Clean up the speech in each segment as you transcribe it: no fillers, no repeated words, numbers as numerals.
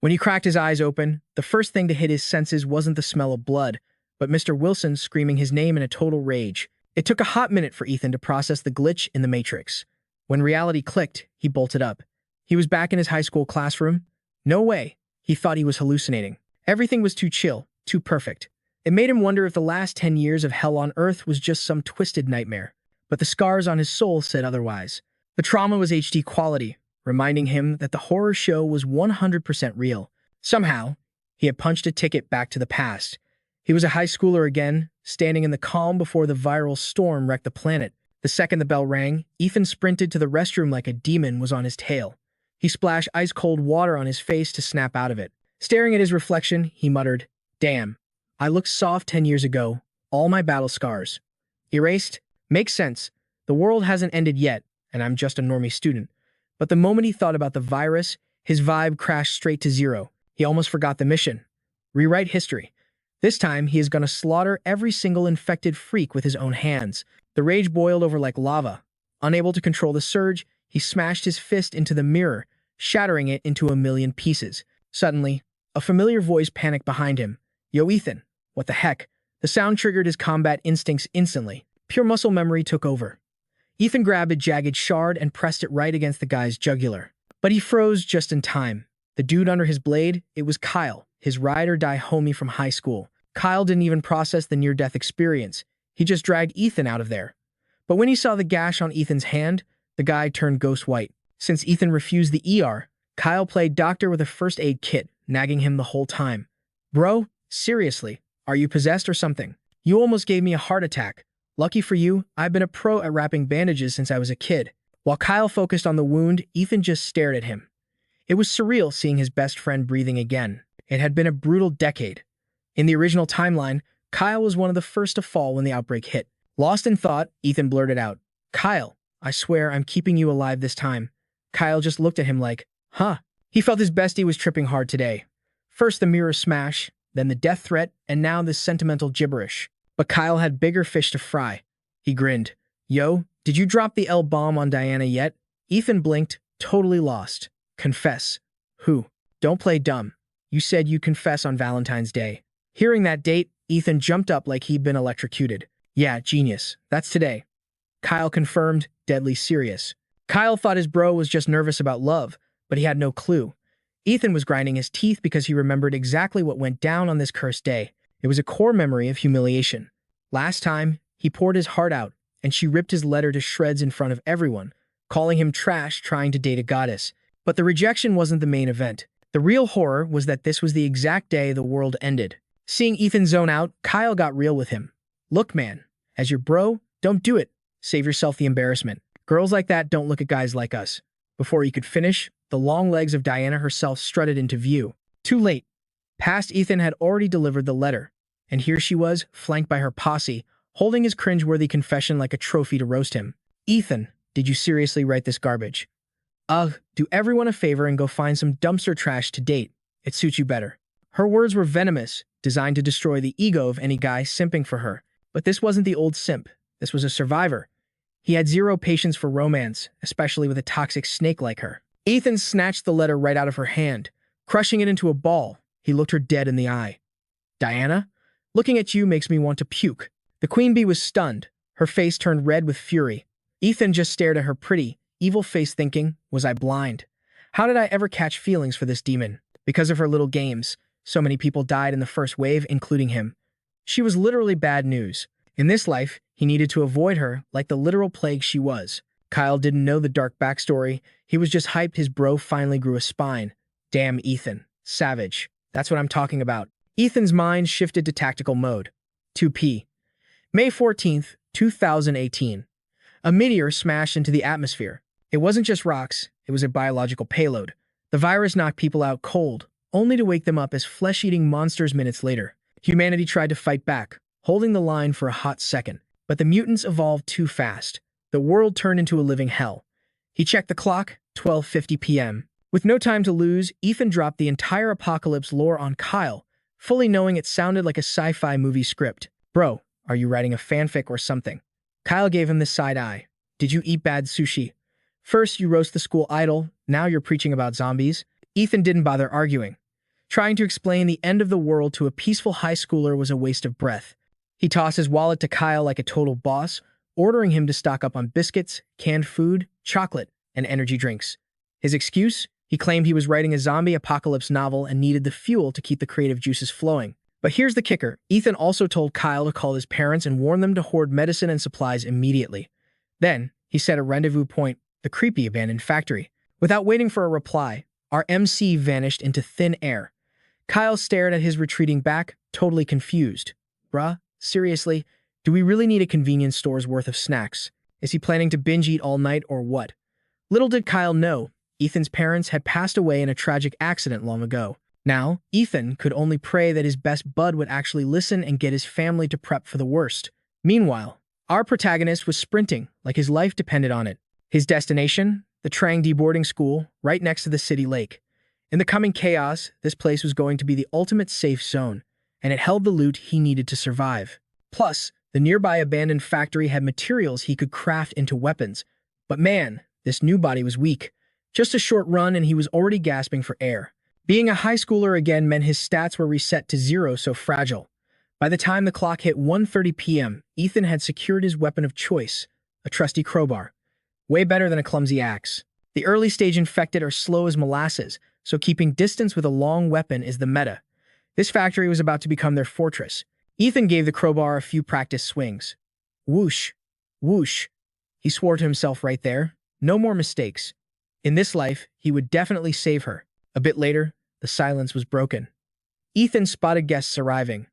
When he cracked his eyes open, the first thing to hit his senses wasn't the smell of blood, but Mr. Wilson screaming his name in a total rage. It took a hot minute for Ethan to process the glitch in the Matrix. When reality clicked, he bolted up. He was back in his high school classroom. No way. He thought he was hallucinating. Everything was too chill, too perfect. It made him wonder if the last 10 years of hell on earth was just some twisted nightmare. But the scars on his soul said otherwise. The trauma was HD quality, reminding him that the horror show was 100% real. Somehow, he had punched a ticket back to the past. He was a high schooler again, standing in the calm before the viral storm wrecked the planet. The second the bell rang, Ethan sprinted to the restroom like a demon was on his tail. He splashed ice-cold water on his face to snap out of it. Staring at his reflection, he muttered, "Damn, I looked soft 10 years ago. All my battle scars. Erased? Makes sense. The world hasn't ended yet, and I'm just a normie student." But the moment he thought about the virus, his vibe crashed straight to zero. He almost forgot the mission. Rewrite history. This time, he is going to slaughter every single infected freak with his own hands. The rage boiled over like lava. Unable to control the surge, he smashed his fist into the mirror, shattering it into a million pieces. Suddenly, a familiar voice panicked behind him. "Yo, Ethan, what the heck?" The sound triggered his combat instincts instantly. Pure muscle memory took over. Ethan grabbed a jagged shard and pressed it right against the guy's jugular. But he froze just in time. The dude under his blade, it was Kyle, his ride-or-die homie from high school. Kyle didn't even process the near-death experience. He just dragged Ethan out of there. But when he saw the gash on Ethan's hand, the guy turned ghost white. Since Ethan refused the ER, Kyle played doctor with a first aid kit, nagging him the whole time. "Bro, seriously, are you possessed or something? You almost gave me a heart attack. Lucky for you, I've been a pro at wrapping bandages since I was a kid." While Kyle focused on the wound, Ethan just stared at him. It was surreal seeing his best friend breathing again. It had been a brutal decade. In the original timeline, Kyle was one of the first to fall when the outbreak hit. Lost in thought, Ethan blurted out, "Kyle, I swear I'm keeping you alive this time." Kyle just looked at him like, "Huh?" He felt his bestie was tripping hard today. First the mirror smash, then the death threat, and now this sentimental gibberish. But Kyle had bigger fish to fry. He grinned. "Yo, did you drop the L-bomb on Diana yet?" Ethan blinked, totally lost. "Confess." "Who? Don't play dumb. You said you'd confess on Valentine's Day." Hearing that date, Ethan jumped up like he'd been electrocuted. "Yeah, genius. That's today." Kyle confirmed, deadly serious. Kyle thought his bro was just nervous about love, but he had no clue. Ethan was grinding his teeth because he remembered exactly what went down on this cursed day. It was a core memory of humiliation. Last time, he poured his heart out, and she ripped his letter to shreds in front of everyone, calling him trash trying to date a goddess. But the rejection wasn't the main event. The real horror was that this was the exact day the world ended. Seeing Ethan zone out, Kyle got real with him. "Look, man, as your bro, don't do it. Save yourself the embarrassment. Girls like that don't look at guys like us." Before he could finish, the long legs of Diana herself strutted into view. Too late. Past Ethan had already delivered the letter, and here she was, flanked by her posse, holding his cringeworthy confession like a trophy to roast him. "Ethan, did you seriously write this garbage?" "Ugh, do everyone a favor and go find some dumpster trash to date. It suits you better." Her words were venomous, designed to destroy the ego of any guy simping for her. But this wasn't the old simp. This was a survivor. He had zero patience for romance, especially with a toxic snake like her. Ethan snatched the letter right out of her hand. Crushing it into a ball, he looked her dead in the eye. "Diana, looking at you makes me want to puke." The queen bee was stunned. Her face turned red with fury. Ethan just stared at her pretty, evil face thinking, was I blind? How did I ever catch feelings for this demon? Because of her little games, so many people died in the first wave, including him. She was literally bad news. In this life, he needed to avoid her like the literal plague she was. Kyle didn't know the dark backstory. He was just hyped his bro finally grew a spine. Damn Ethan. Savage. That's what I'm talking about. Ethan's mind shifted to tactical mode. 2P. May 14th, 2018. A meteor smashed into the atmosphere. It wasn't just rocks, it was a biological payload. The virus knocked people out cold, only to wake them up as flesh-eating monsters minutes later. Humanity tried to fight back, holding the line for a hot second. But the mutants evolved too fast. The world turned into a living hell. He checked the clock, 12:50 p.m. With no time to lose, Ethan dropped the entire apocalypse lore on Kyle, fully knowing it sounded like a sci-fi movie script. "Bro, are you writing a fanfic or something?" Kyle gave him the side eye. "Did you eat bad sushi? First you roast the school idol, now you're preaching about zombies." Ethan didn't bother arguing. Trying to explain the end of the world to a peaceful high schooler was a waste of breath. He tossed his wallet to Kyle like a total boss, ordering him to stock up on biscuits, canned food, chocolate, and energy drinks. His excuse? He claimed he was writing a zombie apocalypse novel and needed the fuel to keep the creative juices flowing. But here's the kicker. Ethan also told Kyle to call his parents and warn them to hoard medicine and supplies immediately. Then, he set a rendezvous point, the creepy abandoned factory. Without waiting for a reply, our MC vanished into thin air. Kyle stared at his retreating back, totally confused. Bruh, seriously, do we really need a convenience store's worth of snacks? Is he planning to binge eat all night or what? Little did Kyle know, Ethan's parents had passed away in a tragic accident long ago. Now, Ethan could only pray that his best bud would actually listen and get his family to prep for the worst. Meanwhile, our protagonist was sprinting like his life depended on it. His destination? The Trang boarding school, right next to the city lake. In the coming chaos, this place was going to be the ultimate safe zone, and it held the loot he needed to survive. Plus, the nearby abandoned factory had materials he could craft into weapons. But man, this new body was weak. Just a short run and he was already gasping for air. Being a high schooler again meant his stats were reset to 0, so fragile. By the time the clock hit 1:30 p.m., Ethan had secured his weapon of choice, a trusty crowbar. Way better than a clumsy axe. The early stage infected are slow as molasses, so keeping distance with a long weapon is the meta. This factory was about to become their fortress. Ethan gave the crowbar a few practice swings. Whoosh, whoosh. He swore to himself right there. No more mistakes. In this life, he would definitely save her. A bit later, the silence was broken. Ethan spotted guests arriving.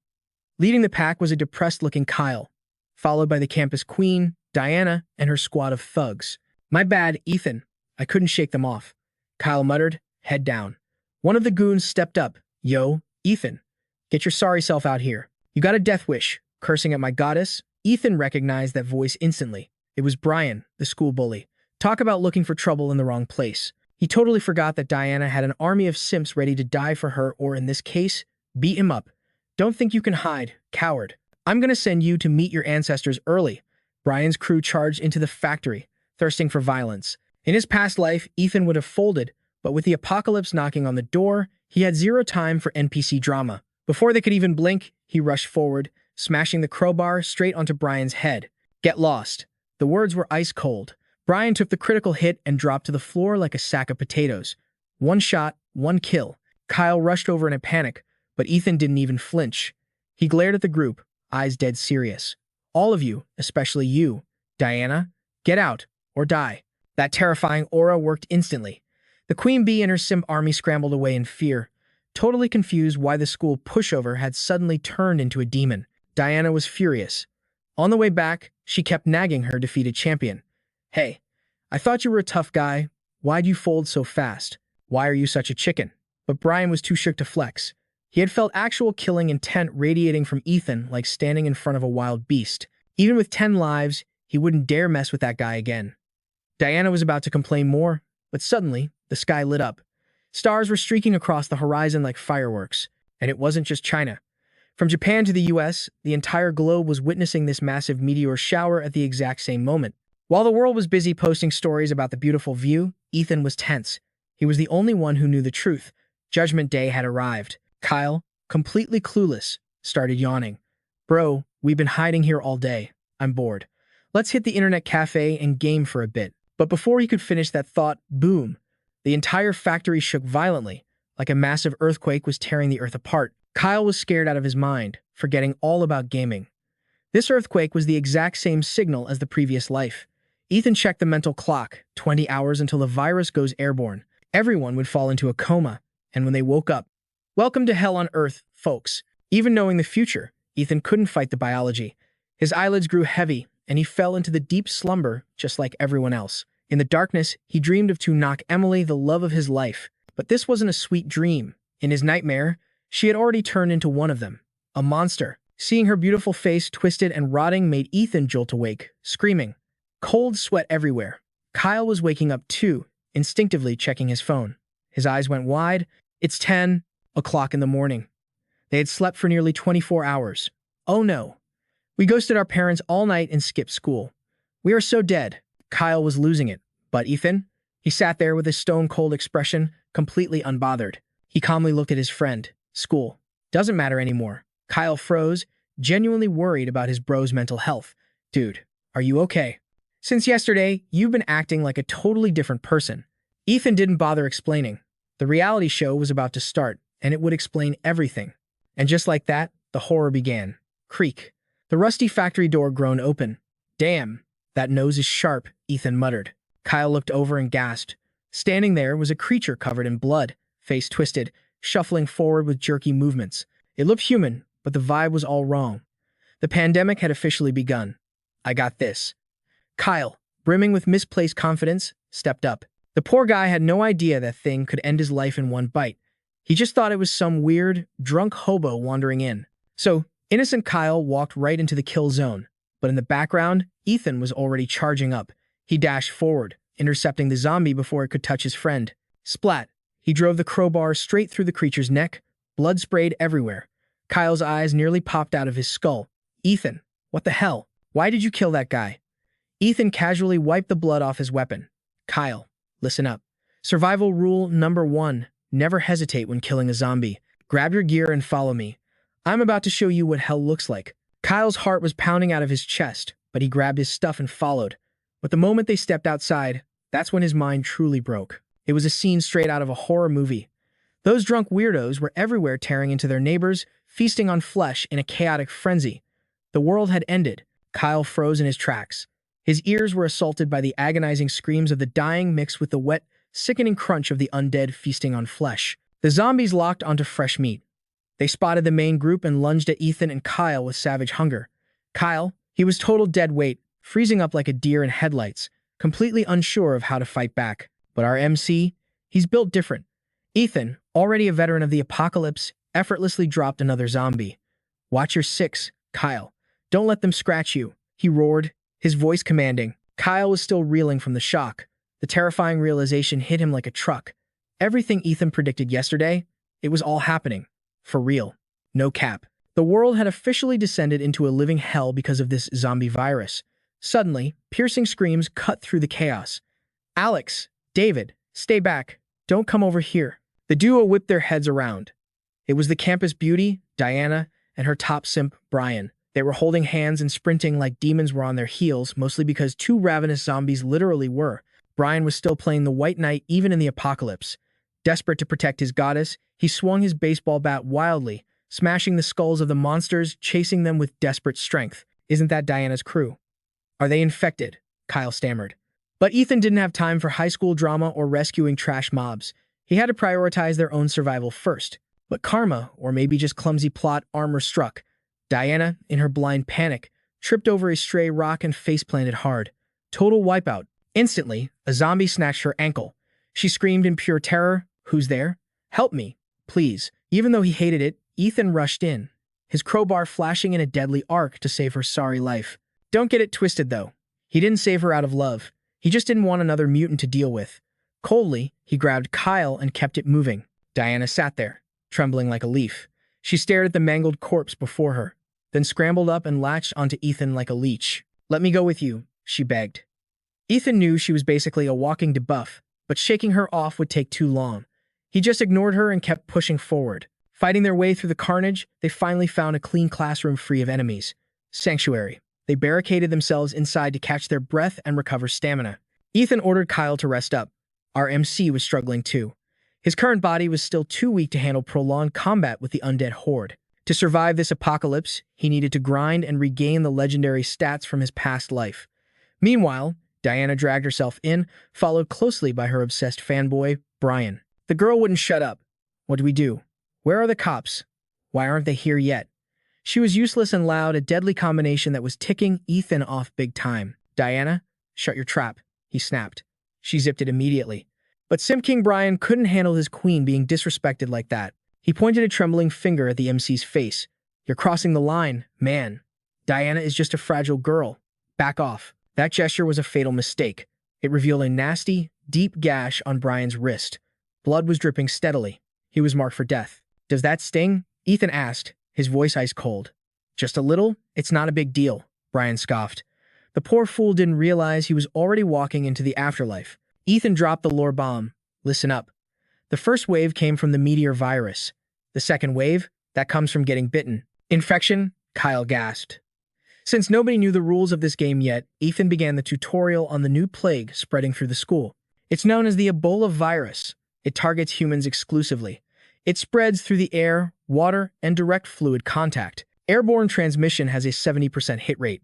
Leading the pack was a depressed-looking Kyle, followed by the campus queen, Diana, and her squad of thugs. My bad, Ethan. I couldn't shake them off. Kyle muttered, head down. One of the goons stepped up. Yo, Ethan, get your sorry self out here. You got a death wish. Cursing at my goddess? Ethan recognized that voice instantly. It was Brian, the school bully. Talk about looking for trouble in the wrong place. He totally forgot that Diana had an army of simps ready to die for her, or in this case, beat him up. Don't think you can hide, coward. I'm gonna send you to meet your ancestors early. Brian's crew charged into the factory, thirsting for violence. In his past life, Ethan would have folded, but with the apocalypse knocking on the door, he had 0 time for NPC drama. Before they could even blink, he rushed forward, smashing the crowbar straight onto Brian's head. Get lost. The words were ice cold. Brian took the critical hit and dropped to the floor like a sack of potatoes. One shot, one kill. Kyle rushed over in a panic, but Ethan didn't even flinch. He glared at the group, eyes dead serious. All of you, especially you, Diana, get out or die. That terrifying aura worked instantly. The queen bee and her simp army scrambled away in fear, totally confused why the school pushover had suddenly turned into a demon. Diana was furious. On the way back, she kept nagging her defeated champion. Hey, I thought you were a tough guy. Why'd you fold so fast? Why are you such a chicken? But Brian was too shook to flex. He had felt actual killing intent radiating from Ethan like standing in front of a wild beast. Even with 10 lives, he wouldn't dare mess with that guy again. Diana was about to complain more, but suddenly, the sky lit up. Stars were streaking across the horizon like fireworks, and it wasn't just China. From Japan to the US, the entire globe was witnessing this massive meteor shower at the exact same moment. While the world was busy posting stories about the beautiful view, Ethan was tense. He was the only one who knew the truth. Judgment Day had arrived. Kyle, completely clueless, started yawning. Bro, we've been hiding here all day. I'm bored. Let's hit the internet cafe and game for a bit. But before he could finish that thought, boom. The entire factory shook violently, like a massive earthquake was tearing the earth apart. Kyle was scared out of his mind, forgetting all about gaming. This earthquake was the exact same signal as the previous life. Ethan checked the mental clock, 20 hours until the virus goes airborne. Everyone would fall into a coma, and when they woke up, welcome to hell on earth, folks. Even knowing the future, Ethan couldn't fight the biology. His eyelids grew heavy, and he fell into the deep slumber just like everyone else. In the darkness, he dreamed of to knock Emily, the love of his life. But this wasn't a sweet dream. In his nightmare, she had already turned into one of them, a monster. Seeing her beautiful face twisted and rotting made Ethan jolt awake, screaming. Cold sweat everywhere. Kyle was waking up too, instinctively checking his phone. His eyes went wide. It's 10 o'clock in the morning. They had slept for nearly 24 hours. Oh no. We ghosted our parents all night and skipped school. We are so dead. Kyle was losing it. But Ethan? He sat there with his stone-cold expression, completely unbothered. He calmly looked at his friend. School. Doesn't matter anymore. Kyle froze, genuinely worried about his bro's mental health. Dude, are you okay? Since yesterday, you've been acting like a totally different person. Ethan didn't bother explaining. The reality show was about to start, and it would explain everything. And just like that, the horror began. Creak. The rusty factory door groaned open. Damn, that nose is sharp, Ethan muttered. Kyle looked over and gasped. Standing there was a creature covered in blood, face twisted, shuffling forward with jerky movements. It looked human, but the vibe was all wrong. The pandemic had officially begun. I got this. Kyle, brimming with misplaced confidence, stepped up. The poor guy had no idea that thing could end his life in one bite. He just thought it was some weird, drunk hobo wandering in. So, innocent Kyle walked right into the kill zone. But in the background, Ethan was already charging up. He dashed forward, intercepting the zombie before it could touch his friend. Splat! He drove the crowbar straight through the creature's neck. Blood sprayed everywhere. Kyle's eyes nearly popped out of his skull. Ethan, what the hell? Why did you kill that guy? Ethan casually wiped the blood off his weapon. Kyle, listen up. Survival rule number 1. Never hesitate when killing a zombie. Grab your gear and follow me. I'm about to show you what hell looks like. Kyle's heart was pounding out of his chest, but he grabbed his stuff and followed. But the moment they stepped outside, that's when his mind truly broke. It was a scene straight out of a horror movie. Those drunk weirdos were everywhere, tearing into their neighbors, feasting on flesh in a chaotic frenzy. The world had ended. Kyle froze in his tracks. His ears were assaulted by the agonizing screams of the dying mixed with the wet, sickening crunch of the undead feasting on flesh. The zombies locked onto fresh meat. They spotted the main group and lunged at Ethan and Kyle with savage hunger. Kyle, he was total dead weight, freezing up like a deer in headlights, completely unsure of how to fight back. But our MC, he's built different. Ethan, already a veteran of the apocalypse, effortlessly dropped another zombie. Watch your six, Kyle. Don't let them scratch you, he roared, his voice commanding. Kyle was still reeling from the shock. The terrifying realization hit him like a truck. Everything Ethan predicted yesterday, it was all happening. For real. No cap. The world had officially descended into a living hell because of this zombie virus. Suddenly, piercing screams cut through the chaos. Alex, David, stay back. Don't come over here. The duo whipped their heads around. It was the campus beauty, Diana, and her top simp, Brian. They were holding hands and sprinting like demons were on their heels, mostly because two ravenous zombies literally were. Brian was still playing the White Knight even in the apocalypse. Desperate to protect his goddess, he swung his baseball bat wildly, smashing the skulls of the monsters, chasing them with desperate strength. Isn't that Diana's crew? Are they infected? Kyle stammered. But Ethan didn't have time for high school drama or rescuing trash mobs. He had to prioritize their own survival first. But karma, or maybe just clumsy plot, armor struck. Diana, in her blind panic, tripped over a stray rock and face-planted hard. Total wipeout. Instantly, a zombie snatched her ankle. She screamed in pure terror, "Who's there? Help me, please." Even though he hated it, Ethan rushed in, his crowbar flashing in a deadly arc to save her sorry life. Don't get it twisted, though. He didn't save her out of love. He just didn't want another mutant to deal with. Coldly, he grabbed Kyle and kept it moving. Diana sat there, trembling like a leaf. She stared at the mangled corpse before her, then scrambled up and latched onto Ethan like a leech. "Let me go with you," she begged. Ethan knew she was basically a walking debuff, but shaking her off would take too long. He just ignored her and kept pushing forward. Fighting their way through the carnage, they finally found a clean classroom free of enemies. Sanctuary. They barricaded themselves inside to catch their breath and recover stamina. Ethan ordered Kyle to rest up. Our MC was struggling too. His current body was still too weak to handle prolonged combat with the undead horde. To survive this apocalypse, he needed to grind and regain the legendary stats from his past life. Meanwhile, Diana dragged herself in, followed closely by her obsessed fanboy, Brian. The girl wouldn't shut up. What do we do? Where are the cops? Why aren't they here yet? She was useless and loud, a deadly combination that was ticking Ethan off big time. Diana, shut your trap, he snapped. She zipped it immediately. But Simp King Brian couldn't handle his queen being disrespected like that. He pointed a trembling finger at the MC's face. You're crossing the line, man. Diana is just a fragile girl. Back off. That gesture was a fatal mistake. It revealed a nasty, deep gash on Brian's wrist. Blood was dripping steadily. He was marked for death. Does that sting? Ethan asked, his voice ice cold. Just a little? It's not a big deal, Brian scoffed. The poor fool didn't realize he was already walking into the afterlife. Ethan dropped the lore bomb. Listen up. The first wave came from the meteor virus. The second wave, that comes from getting bitten. Infection, Kyle gasped. Since nobody knew the rules of this game yet, Ethan began the tutorial on the new plague spreading through the school. It's known as the Abola Virus. It targets humans exclusively. It spreads through the air, water, and direct fluid contact. Airborne transmission has a 70% hit rate.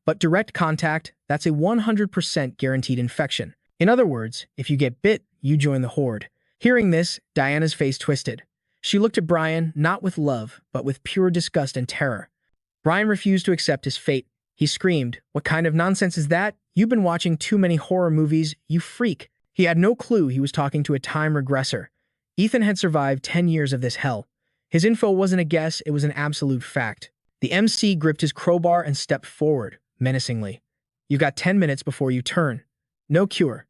But direct contact, that's a 100% guaranteed infection. In other words, if you get bit, you join the horde. Hearing this, Diana's face twisted. She looked at Brian, not with love, but with pure disgust and terror. Brian refused to accept his fate. He screamed, "What kind of nonsense is that? You've been watching too many horror movies, you freak." He had no clue he was talking to a time regressor. Ethan had survived 10 years of this hell. His info wasn't a guess, it was an absolute fact. The MC gripped his crowbar and stepped forward, menacingly. "You've got 10 minutes before you turn. No cure.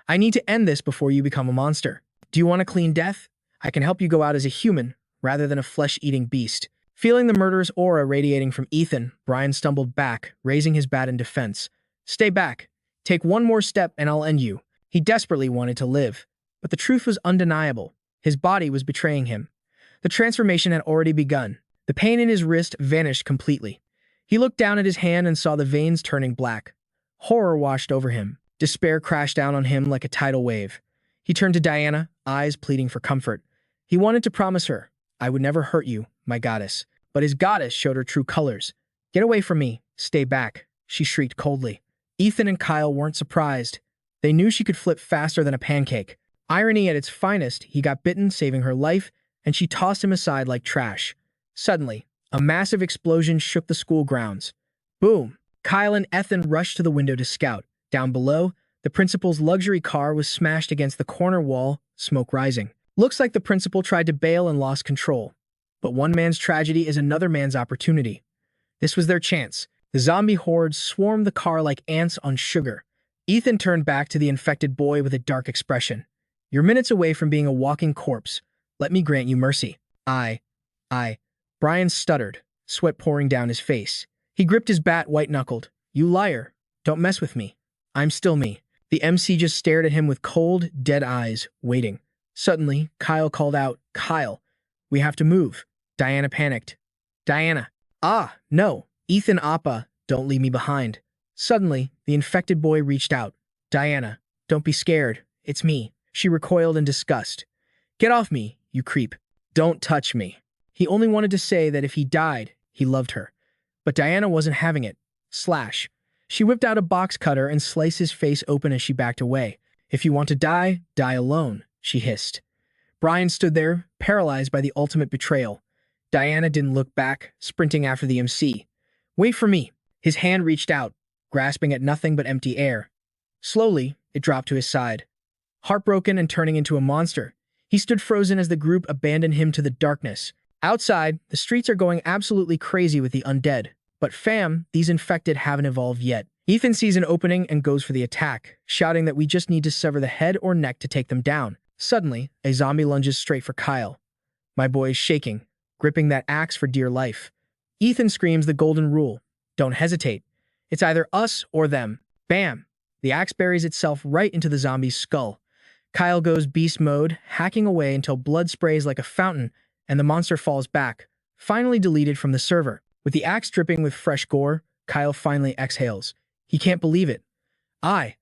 I need to end this before you become a monster. Do you want a clean death? I can help you go out as a human, rather than a flesh-eating beast." Feeling the murderous aura radiating from Ethan, Brian stumbled back, raising his bat in defense. "Stay back. Take one more step and I'll end you." He desperately wanted to live, but the truth was undeniable. His body was betraying him. The transformation had already begun. The pain in his wrist vanished completely. He looked down at his hand and saw the veins turning black. Horror washed over him. Despair crashed down on him like a tidal wave. He turned to Diana, eyes pleading for comfort. He wanted to promise her, "I would never hurt you, my goddess." But his goddess showed her true colors. "Get away from me. Stay back," she shrieked coldly. Ethan and Kyle weren't surprised. They knew she could flip faster than a pancake. Irony at its finest, he got bitten, saving her life, and she tossed him aside like trash. Suddenly, a massive explosion shook the school grounds. Boom! Kyle and Ethan rushed to the window to scout. Down below, the principal's luxury car was smashed against the corner wall, smoke rising. Looks like the principal tried to bail and lost control. But one man's tragedy is another man's opportunity. This was their chance. The zombie horde swarmed the car like ants on sugar. Ethan turned back to the infected boy with a dark expression. "You're minutes away from being a walking corpse. Let me grant you mercy." I. Brian stuttered, sweat pouring down his face. He gripped his bat white-knuckled. "You liar. Don't mess with me. I'm still me." The MC just stared at him with cold, dead eyes, waiting. Suddenly, Kyle called out, "Kyle, we have to move." Diana panicked. "Diana." "Ah, no. Ethan Appa, don't leave me behind." Suddenly, the infected boy reached out. "Diana, don't be scared. It's me." She recoiled in disgust. "Get off me, you creep. Don't touch me." He only wanted to say that if he died, he loved her. But Diana wasn't having it. Slash. She whipped out a box cutter and sliced his face open as she backed away. "If you want to die, die alone," she hissed. Brian stood there, paralyzed by the ultimate betrayal. Diana didn't look back, sprinting after the MC. "Wait for me." His hand reached out, grasping at nothing but empty air. Slowly, it dropped to his side. Heartbroken and turning into a monster, he stood frozen as the group abandoned him to the darkness. Outside, the streets are going absolutely crazy with the undead. But fam, these infected haven't evolved yet. Ethan sees an opening and goes for the attack, shouting that we just need to sever the head or neck to take them down. Suddenly, a zombie lunges straight for Kyle. My boy is shaking, gripping that axe for dear life. Ethan screams the golden rule. Don't hesitate. It's either us or them. Bam! The axe buries itself right into the zombie's skull. Kyle goes beast mode, hacking away until blood sprays like a fountain, and the monster falls back, finally deleted from the server. With the axe dripping with fresh gore, Kyle finally exhales. He can't believe it. I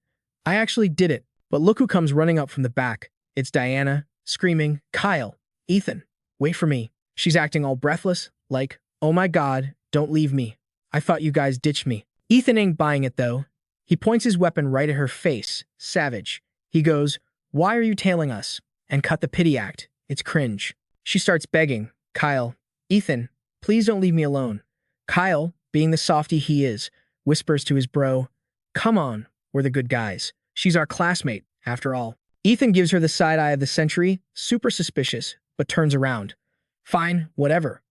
actually did it. But look who comes running up from the back. It's Diana, screaming, "Kyle, Ethan, wait for me." She's acting all breathless, like, "Oh my god, don't leave me. I thought you guys ditched me." Ethan ain't buying it though. He points his weapon right at her face, savage. He goes, "Why are you tailing us?" And cut the pity act. It's cringe. She starts begging, "Kyle, Ethan, please don't leave me alone." Kyle, being the softy he is, whispers to his bro, "Come on, we're the good guys. She's our classmate, after all." Ethan gives her the side eye of the century, super suspicious, but turns around. "Fine, whatever.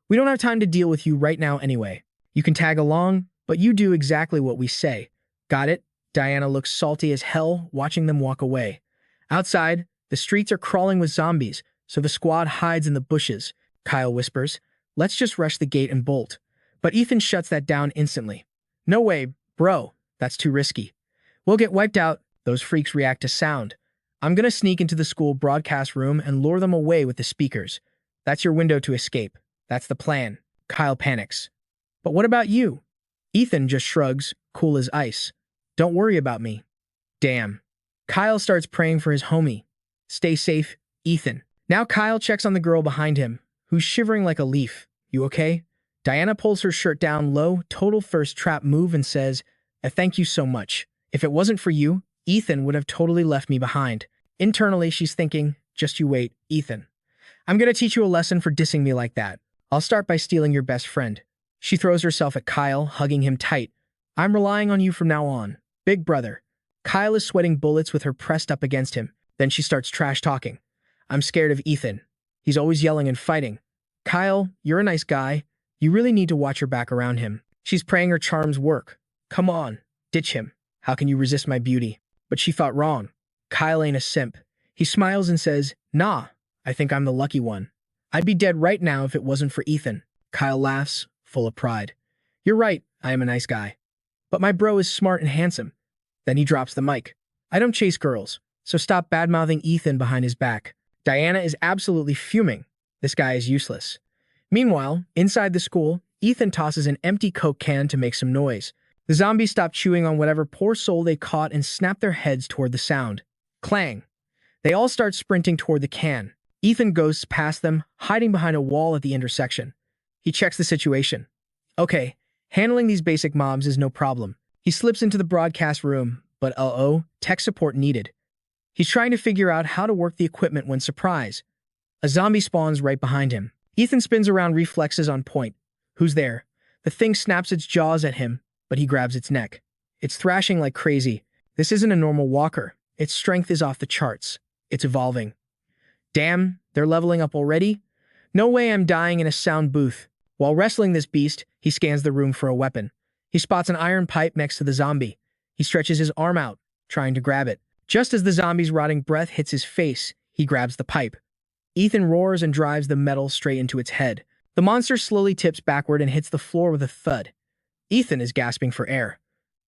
We don't have time to deal with you right now anyway. You can tag along, but you do exactly what we say. Got it?" Diana looks salty as hell, watching them walk away. Outside, the streets are crawling with zombies, so the squad hides in the bushes. Kyle whispers, "Let's just rush the gate and bolt." But Ethan shuts that down instantly. "No way, bro. That's too risky. We'll get wiped out." Those freaks react to sound. I'm gonna sneak into the school broadcast room and lure them away with the speakers. That's your window to escape. That's the plan. Kyle panics. But what about you? Ethan just shrugs, cool as ice. Don't worry about me. Damn. Kyle starts praying for his homie. Stay safe, Ethan. Now Kyle checks on the girl behind him, who's shivering like a leaf. You okay? Diana pulls her shirt down low, total first trap move, and says, Thank you so much. If it wasn't for you, Ethan would have totally left me behind. Internally, she's thinking, just you wait, Ethan. I'm gonna teach you a lesson for dissing me like that. I'll start by stealing your best friend. She throws herself at Kyle, hugging him tight. I'm relying on you from now on. Big brother. Kyle is sweating bullets with her pressed up against him. Then she starts trash talking. I'm scared of Ethan. He's always yelling and fighting. Kyle, you're a nice guy. You really need to watch your back around him. She's praying her charms work. Come on, ditch him. How can you resist my beauty? But she thought wrong. Kyle ain't a simp. He smiles and says, Nah, I think I'm the lucky one. I'd be dead right now if it wasn't for Ethan. Kyle laughs, full of pride. You're right, I am a nice guy. But my bro is smart and handsome. Then he drops the mic. I don't chase girls, so stop badmouthing Ethan behind his back. Diana is absolutely fuming. This guy is useless. Meanwhile, inside the school, Ethan tosses an empty Coke can to make some noise. The zombies stop chewing on whatever poor soul they caught and snap their heads toward the sound. Clang. They all start sprinting toward the can. Ethan goes past them, hiding behind a wall at the intersection. He checks the situation. Okay, handling these basic mobs is no problem. He slips into the broadcast room, but tech support needed. He's trying to figure out how to work the equipment when surprise. A zombie spawns right behind him. Ethan spins around, reflexes on point. Who's there? The thing snaps its jaws at him, but he grabs its neck. It's thrashing like crazy. This isn't a normal walker. Its strength is off the charts. It's evolving. Damn, they're leveling up already? No way I'm dying in a sound booth. While wrestling this beast, he scans the room for a weapon. He spots an iron pipe next to the zombie. He stretches his arm out, trying to grab it. Just as the zombie's rotting breath hits his face, he grabs the pipe. Ethan roars and drives the metal straight into its head. The monster slowly tips backward and hits the floor with a thud. Ethan is gasping for air.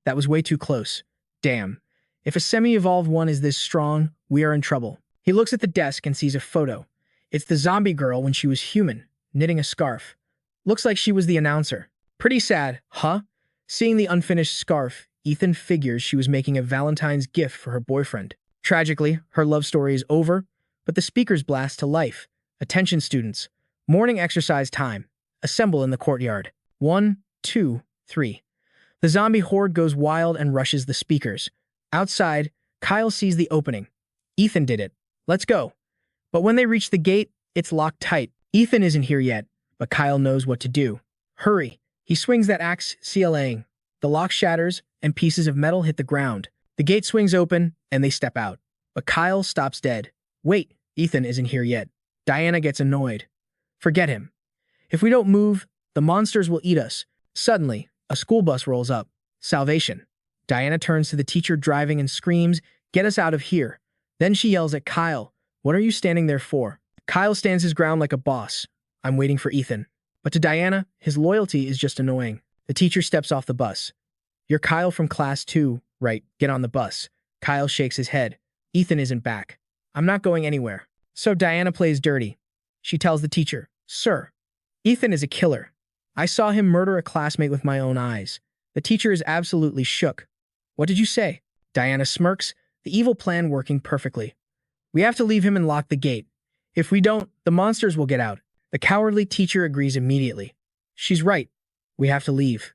That was way too close. Damn. If a semi-evolved one is this strong, we are in trouble. He looks at the desk and sees a photo. It's the zombie girl when she was human, knitting a scarf. Looks like she was the announcer. Pretty sad, huh? Seeing the unfinished scarf, Ethan figures she was making a Valentine's gift for her boyfriend. Tragically, her love story is over, but the speakers blast to life. Attention students. Morning exercise time. Assemble in the courtyard. 1, 2, 3. The zombie horde goes wild and rushes the speakers. Outside, Kyle sees the opening. Ethan did it. Let's go. But when they reach the gate, it's locked tight. Ethan isn't here yet, but Kyle knows what to do. Hurry. He swings that axe, CLAing. The lock shatters, and pieces of metal hit the ground. The gate swings open, and they step out. But Kyle stops dead. Wait, Ethan isn't here yet. Diana gets annoyed. Forget him. If we don't move, the monsters will eat us. Suddenly, a school bus rolls up. Salvation. Diana turns to the teacher driving and screams, Get us out of here. Then she yells at Kyle, What are you standing there for? Kyle stands his ground like a boss. I'm waiting for Ethan. But to Diana, his loyalty is just annoying. The teacher steps off the bus. You're Kyle from class 2, right? Get on the bus. Kyle shakes his head. Ethan isn't back. I'm not going anywhere. So Diana plays dirty. She tells the teacher, Sir, Ethan is a killer. I saw him murder a classmate with my own eyes. The teacher is absolutely shook. What did you say? Diana smirks, the evil plan working perfectly. We have to leave him and lock the gate. If we don't, the monsters will get out. The cowardly teacher agrees immediately. She's right. We have to leave.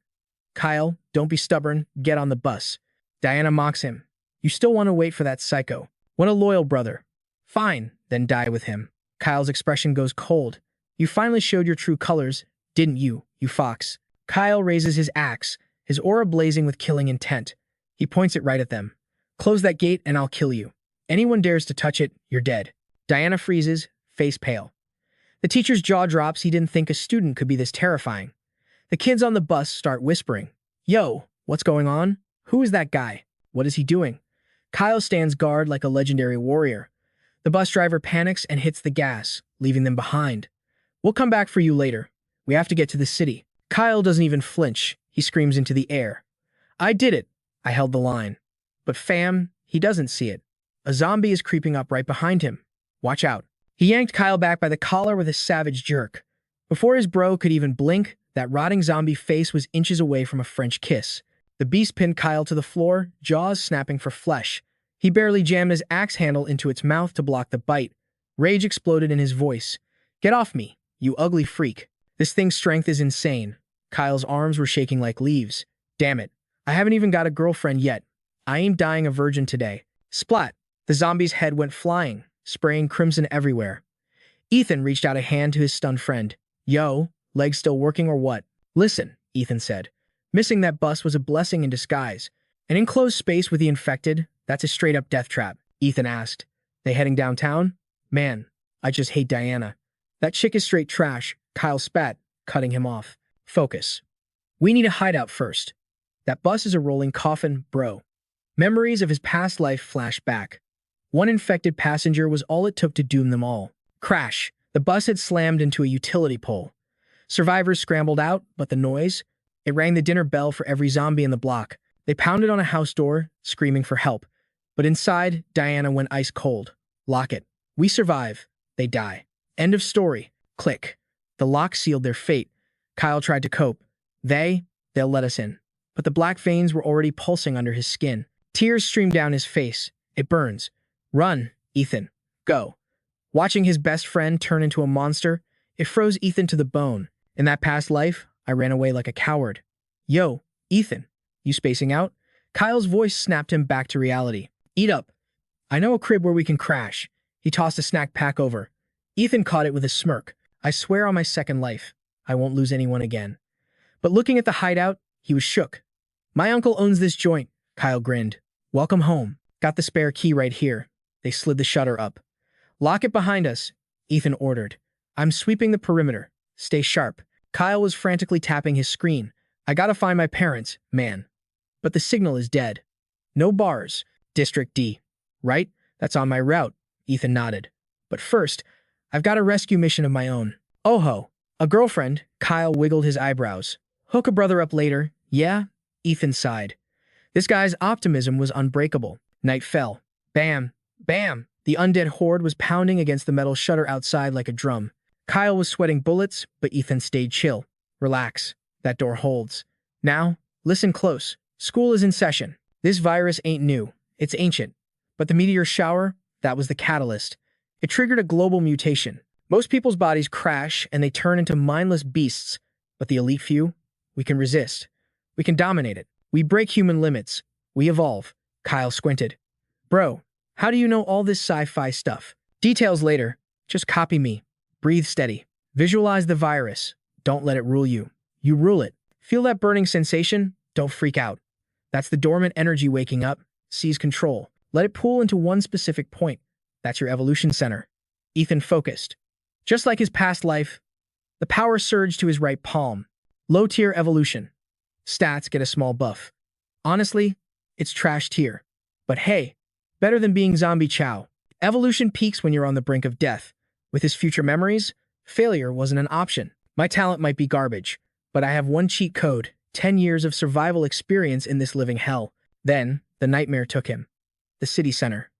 Kyle, don't be stubborn. Get on the bus. Diana mocks him. You still want to wait for that psycho. What a loyal brother. Fine, then die with him. Kyle's expression goes cold. You finally showed your true colors, didn't you, you fox? Kyle raises his axe, his aura blazing with killing intent. He points it right at them. Close that gate and I'll kill you. Anyone dares to touch it, you're dead. Diana freezes, face pale. The teacher's jaw drops. He didn't think a student could be this terrifying. The kids on the bus start whispering. Yo, what's going on? Who is that guy? What is he doing? Kyle stands guard like a legendary warrior. The bus driver panics and hits the gas, leaving them behind. We'll come back for you later. We have to get to the city. Kyle doesn't even flinch. He screams into the air. I did it. I held the line. But fam, he doesn't see it. A zombie is creeping up right behind him. Watch out. He yanked Kyle back by the collar with a savage jerk. Before his bro could even blink, that rotting zombie face was inches away from a French kiss. The beast pinned Kyle to the floor, jaws snapping for flesh. He barely jammed his axe handle into its mouth to block the bite. Rage exploded in his voice. Get off me, you ugly freak. This thing's strength is insane. Kyle's arms were shaking like leaves. Damn it. I haven't even got a girlfriend yet. I ain't dying a virgin today. Splat. The zombie's head went flying, spraying crimson everywhere. Ethan reached out a hand to his stunned friend. Yo, legs still working or what? Listen, Ethan said. Missing that bus was a blessing in disguise. An enclosed space with the infected, that's a straight-up death trap, Ethan asked. They heading downtown? Man, I just hate Diana. That chick is straight trash, Kyle spat, cutting him off. Focus. We need a hideout first. That bus is a rolling coffin, bro. Memories of his past life flashed back. One infected passenger was all it took to doom them all. Crash. The bus had slammed into a utility pole. Survivors scrambled out, but the noise? It rang the dinner bell for every zombie in the block. They pounded on a house door, screaming for help. But inside, Diana went ice cold. Lock it. We survive. They die. End of story. Click. The lock sealed their fate. Kyle tried to cope. They'll let us in. But the black veins were already pulsing under his skin. Tears streamed down his face. It burns. Run, Ethan. Go. Watching his best friend turn into a monster, it froze Ethan to the bone. In that past life, I ran away like a coward. Yo, Ethan, you spacing out? Kyle's voice snapped him back to reality. Eat up. I know a crib where we can crash. He tossed a snack pack over. Ethan caught it with a smirk. I swear on my second life, I won't lose anyone again. But looking at the hideout, he was shook. My uncle owns this joint, Kyle grinned. Welcome home. Got the spare key right here. They slid the shutter up. Lock it behind us, Ethan ordered. I'm sweeping the perimeter. Stay sharp. Kyle was frantically tapping his screen. I gotta find my parents, man. But the signal is dead. No bars. District D. Right? That's on my route, Ethan nodded. But first, I've got a rescue mission of my own. Oh ho. A girlfriend? Kyle wiggled his eyebrows. Hook a brother up later. Yeah? Ethan sighed. This guy's optimism was unbreakable. Night fell. Bam. Bam. The undead horde was pounding against the metal shutter outside like a drum. Kyle was sweating bullets, but Ethan stayed chill. Relax. That door holds. Now, listen close. School is in session. This virus ain't new. It's ancient. But the meteor shower, that was the catalyst. It triggered a global mutation. Most people's bodies crash and they turn into mindless beasts. But the elite few? We can resist. We can dominate it. We break human limits. We evolve. Kyle squinted. Bro, how do you know all this sci-fi stuff? Details later. Just copy me. Breathe steady. Visualize the virus. Don't let it rule you. You rule it. Feel that burning sensation? Don't freak out. That's the dormant energy waking up. Seize control. Let it pool into one specific point. That's your evolution center. Ethan focused. Just like his past life, the power surged to his right palm. Low-tier evolution. Stats get a small buff. Honestly, it's trash tier. But hey, better than being zombie chow. Evolution peaks when you're on the brink of death. With his future memories, failure wasn't an option. My talent might be garbage, but I have one cheat code, 10 years of survival experience in this living hell. Then, the nightmare took him. The city center.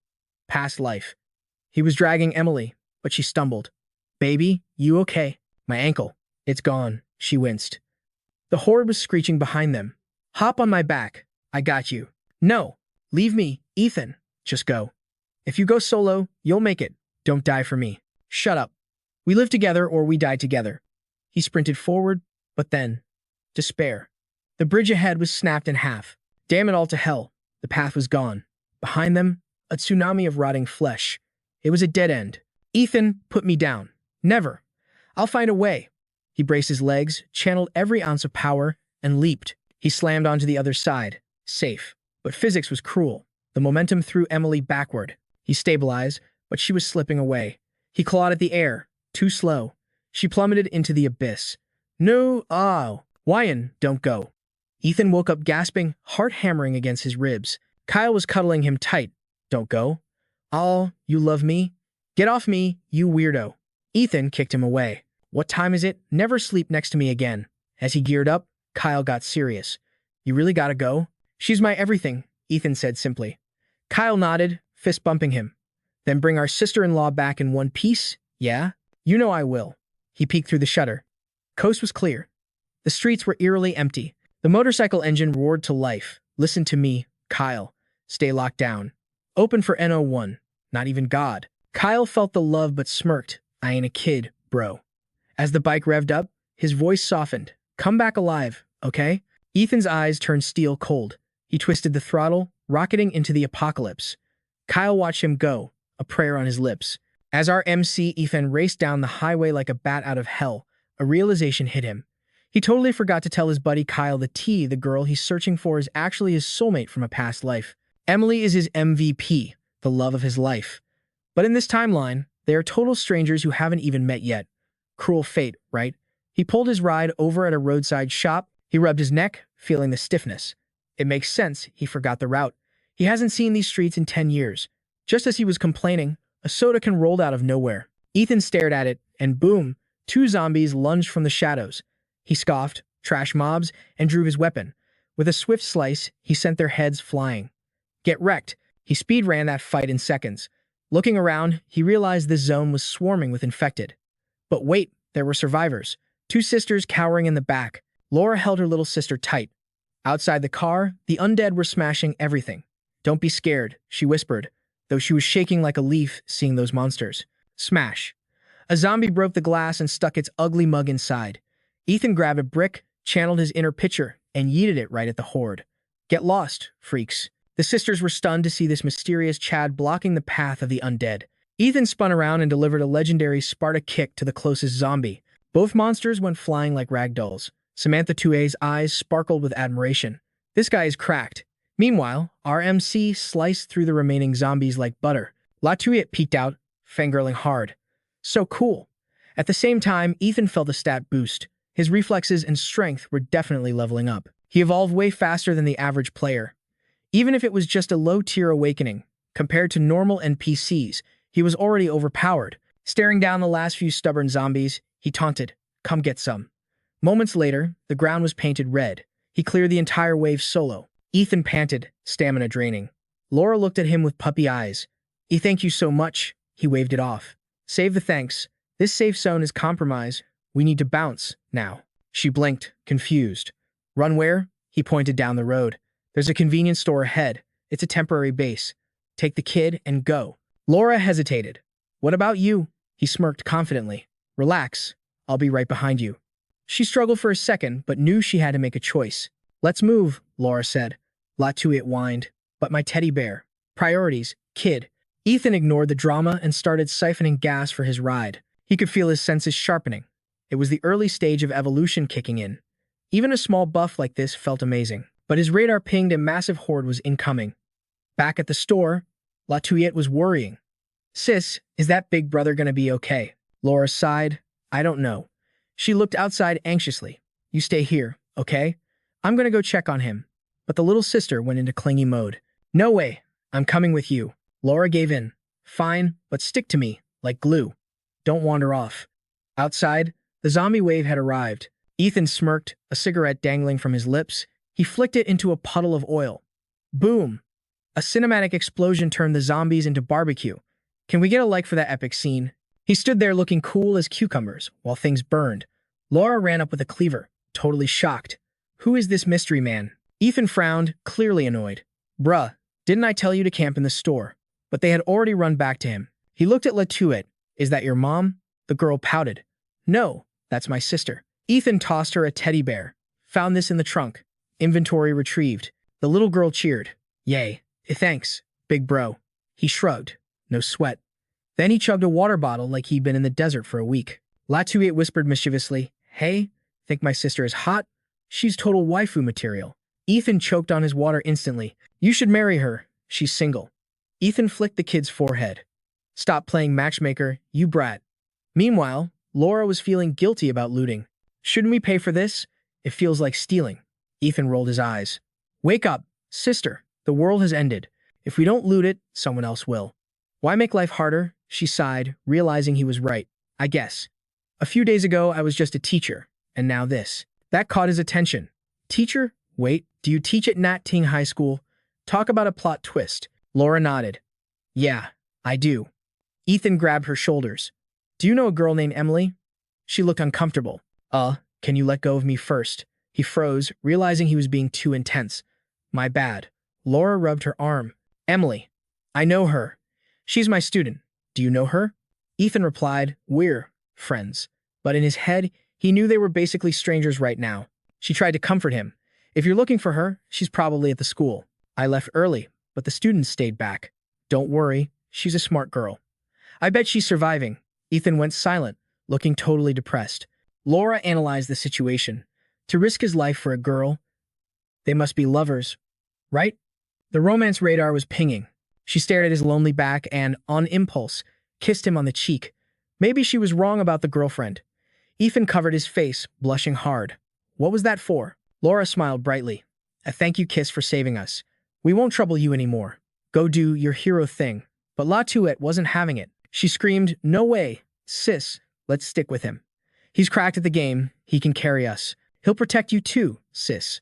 Past life. He was dragging Emily, but she stumbled. Baby, you okay? My ankle. It's gone. She winced. The horde was screeching behind them. Hop on my back. I got you. No. Leave me, Ethan. Just go. If you go solo, you'll make it. Don't die for me. Shut up. We live together or we die together. He sprinted forward, but then, despair. The bridge ahead was snapped in half. Damn it all to hell. The path was gone. Behind them, a tsunami of rotting flesh. It was a dead end. Ethan, put me down. Never. I'll find a way. He braced his legs, channeled every ounce of power, and leaped. He slammed onto the other side. Safe. But physics was cruel. The momentum threw Emily backward. He stabilized, but she was slipping away. He clawed at the air. Too slow. She plummeted into the abyss. No, Wyan, don't go. Ethan woke up gasping, heart hammering against his ribs. Kyle was cuddling him tight. Don't go. Oh, you love me? Get off me, you weirdo. Ethan kicked him away. What time is it? Never sleep next to me again. As he geared up, Kyle got serious. You really gotta go? She's my everything, Ethan said simply. Kyle nodded, fist bumping him. Then bring our sister-in-law back in one piece? Yeah? You know I will. He peeked through the shutter. Coast was clear. The streets were eerily empty. The motorcycle engine roared to life. Listen to me, Kyle. Stay locked down. Open for N01. Not even God. Kyle felt the love but smirked. I ain't a kid, bro. As the bike revved up, his voice softened. Come back alive, okay? Ethan's eyes turned steel cold. He twisted the throttle, rocketing into the apocalypse. Kyle watched him go, a prayer on his lips. As our MC Ethan raced down the highway like a bat out of hell, a realization hit him. He totally forgot to tell his buddy Kyle the girl he's searching for is actually his soulmate from a past life. Emily is his MVP, the love of his life. But in this timeline, they are total strangers who haven't even met yet. Cruel fate, right? He pulled his ride over at a roadside shop. He rubbed his neck, feeling the stiffness. It makes sense, he forgot the route. He hasn't seen these streets in 10 years. Just as he was complaining, a soda can rolled out of nowhere. Ethan stared at it, and boom, 2 zombies lunged from the shadows. He scoffed, trash mobs, and drew his weapon. With a swift slice, he sent their heads flying. Get wrecked. He speed ran that fight in seconds. Looking around, he realized this zone was swarming with infected. But wait, there were survivors. 2 sisters cowering in the back. Laura held her little sister tight. Outside the car, the undead were smashing everything. Don't be scared, she whispered, though she was shaking like a leaf seeing those monsters. Smash. A zombie broke the glass and stuck its ugly mug inside. Ethan grabbed a brick, channeled his inner pitcher, and yeeted it right at the horde. Get lost, freaks. The sisters were stunned to see this mysterious Chad blocking the path of the undead. Ethan spun around and delivered a legendary Sparta kick to the closest zombie. Both monsters went flying like ragdolls. Samantha 2A's eyes sparkled with admiration. This guy is cracked. Meanwhile, our MC sliced through the remaining zombies like butter. Latuiet peeked out, fangirling hard. So cool. At the same time, Ethan felt a stat boost. His reflexes and strength were definitely leveling up. He evolved way faster than the average player. Even if it was just a low-tier awakening, compared to normal NPCs, he was already overpowered. Staring down the last few stubborn zombies, he taunted, "Come get some." Moments later, the ground was painted red. He cleared the entire wave solo. Ethan panted, stamina draining. Laura looked at him with puppy eyes. Thank you so much." He waved it off. "Save the thanks. This safe zone is compromised. We need to bounce, now." She blinked, confused. "Run where?" He pointed down the road. "There's a convenience store ahead. It's a temporary base. Take the kid and go." Laura hesitated. "What about you?" He smirked confidently. "Relax. I'll be right behind you." She struggled for a second, but knew she had to make a choice. "Let's move," Laura said. Latuiet whined. "But my teddy bear. Priorities, kid." Ethan ignored the drama and started siphoning gas for his ride. He could feel his senses sharpening. It was the early stage of evolution kicking in. Even a small buff like this felt amazing. But his radar pinged a massive horde was incoming. Back at the store, Latuiet was worrying. "Sis, is that big brother gonna be okay?" Laura sighed. "I don't know." She looked outside anxiously. "You stay here, okay? I'm gonna go check on him." But the little sister went into clingy mode. "No way. I'm coming with you." Laura gave in. "Fine, but stick to me, like glue. Don't wander off." Outside, the zombie wave had arrived. Ethan smirked, a cigarette dangling from his lips. He flicked it into a puddle of oil. Boom! A cinematic explosion turned the zombies into barbecue. Can we get a like for that epic scene? He stood there looking cool as cucumbers while things burned. Laura ran up with a cleaver, totally shocked. "Who is this mystery man?" Ethan frowned, clearly annoyed. "Bruh, didn't I tell you to camp in the store?" But they had already run back to him. He looked at Latuiet. "Is that your mom?" The girl pouted. "No, that's my sister." Ethan tossed her a teddy bear. "Found this in the trunk. Inventory retrieved." The little girl cheered. "Yay. Thanks, big bro." He shrugged. No sweat. Then he chugged a water bottle like he'd been in the desert for a week. Latuiet whispered mischievously, "Hey, think my sister is hot? She's total waifu material." Ethan choked on his water instantly. "You should marry her. She's single." Ethan flicked the kid's forehead. "Stop playing matchmaker, you brat." Meanwhile, Laura was feeling guilty about looting. "Shouldn't we pay for this? It feels like stealing." Ethan rolled his eyes. "Wake up, sister. The world has ended. If we don't loot it, someone else will." "Why make life harder?" She sighed, realizing he was right. "I guess. A few days ago, I was just a teacher, and now this." That caught his attention. "Teacher? Wait, do you teach at Nat Ting High School? Talk about a plot twist." Laura nodded. Yeah, I do. Ethan grabbed her shoulders. Do you know a girl named Emily? She looked uncomfortable. Can you let go of me first? He froze, realizing he was being too intense. My bad. Laura rubbed her arm. Emily. I know her. She's my student. Do you know her? Ethan replied, we're friends. But in his head, he knew they were basically strangers right now. She tried to comfort him. If you're looking for her, she's probably at the school. I left early, but the students stayed back. Don't worry, she's a smart girl. I bet she's surviving. Ethan went silent, looking totally depressed. Laura analyzed the situation. To risk his life for a girl, they must be lovers, right? The romance radar was pinging. She stared at his lonely back and, on impulse, kissed him on the cheek. Maybe she was wrong about the girlfriend. Ethan covered his face, blushing hard. What was that for? Laura smiled brightly. A thank you kiss for saving us. We won't trouble you anymore. Go do your hero thing. But La Tuette wasn't having it. She screamed, no way. Sis, let's stick with him. He's cracked at the game. He can carry us. He'll protect you too, sis.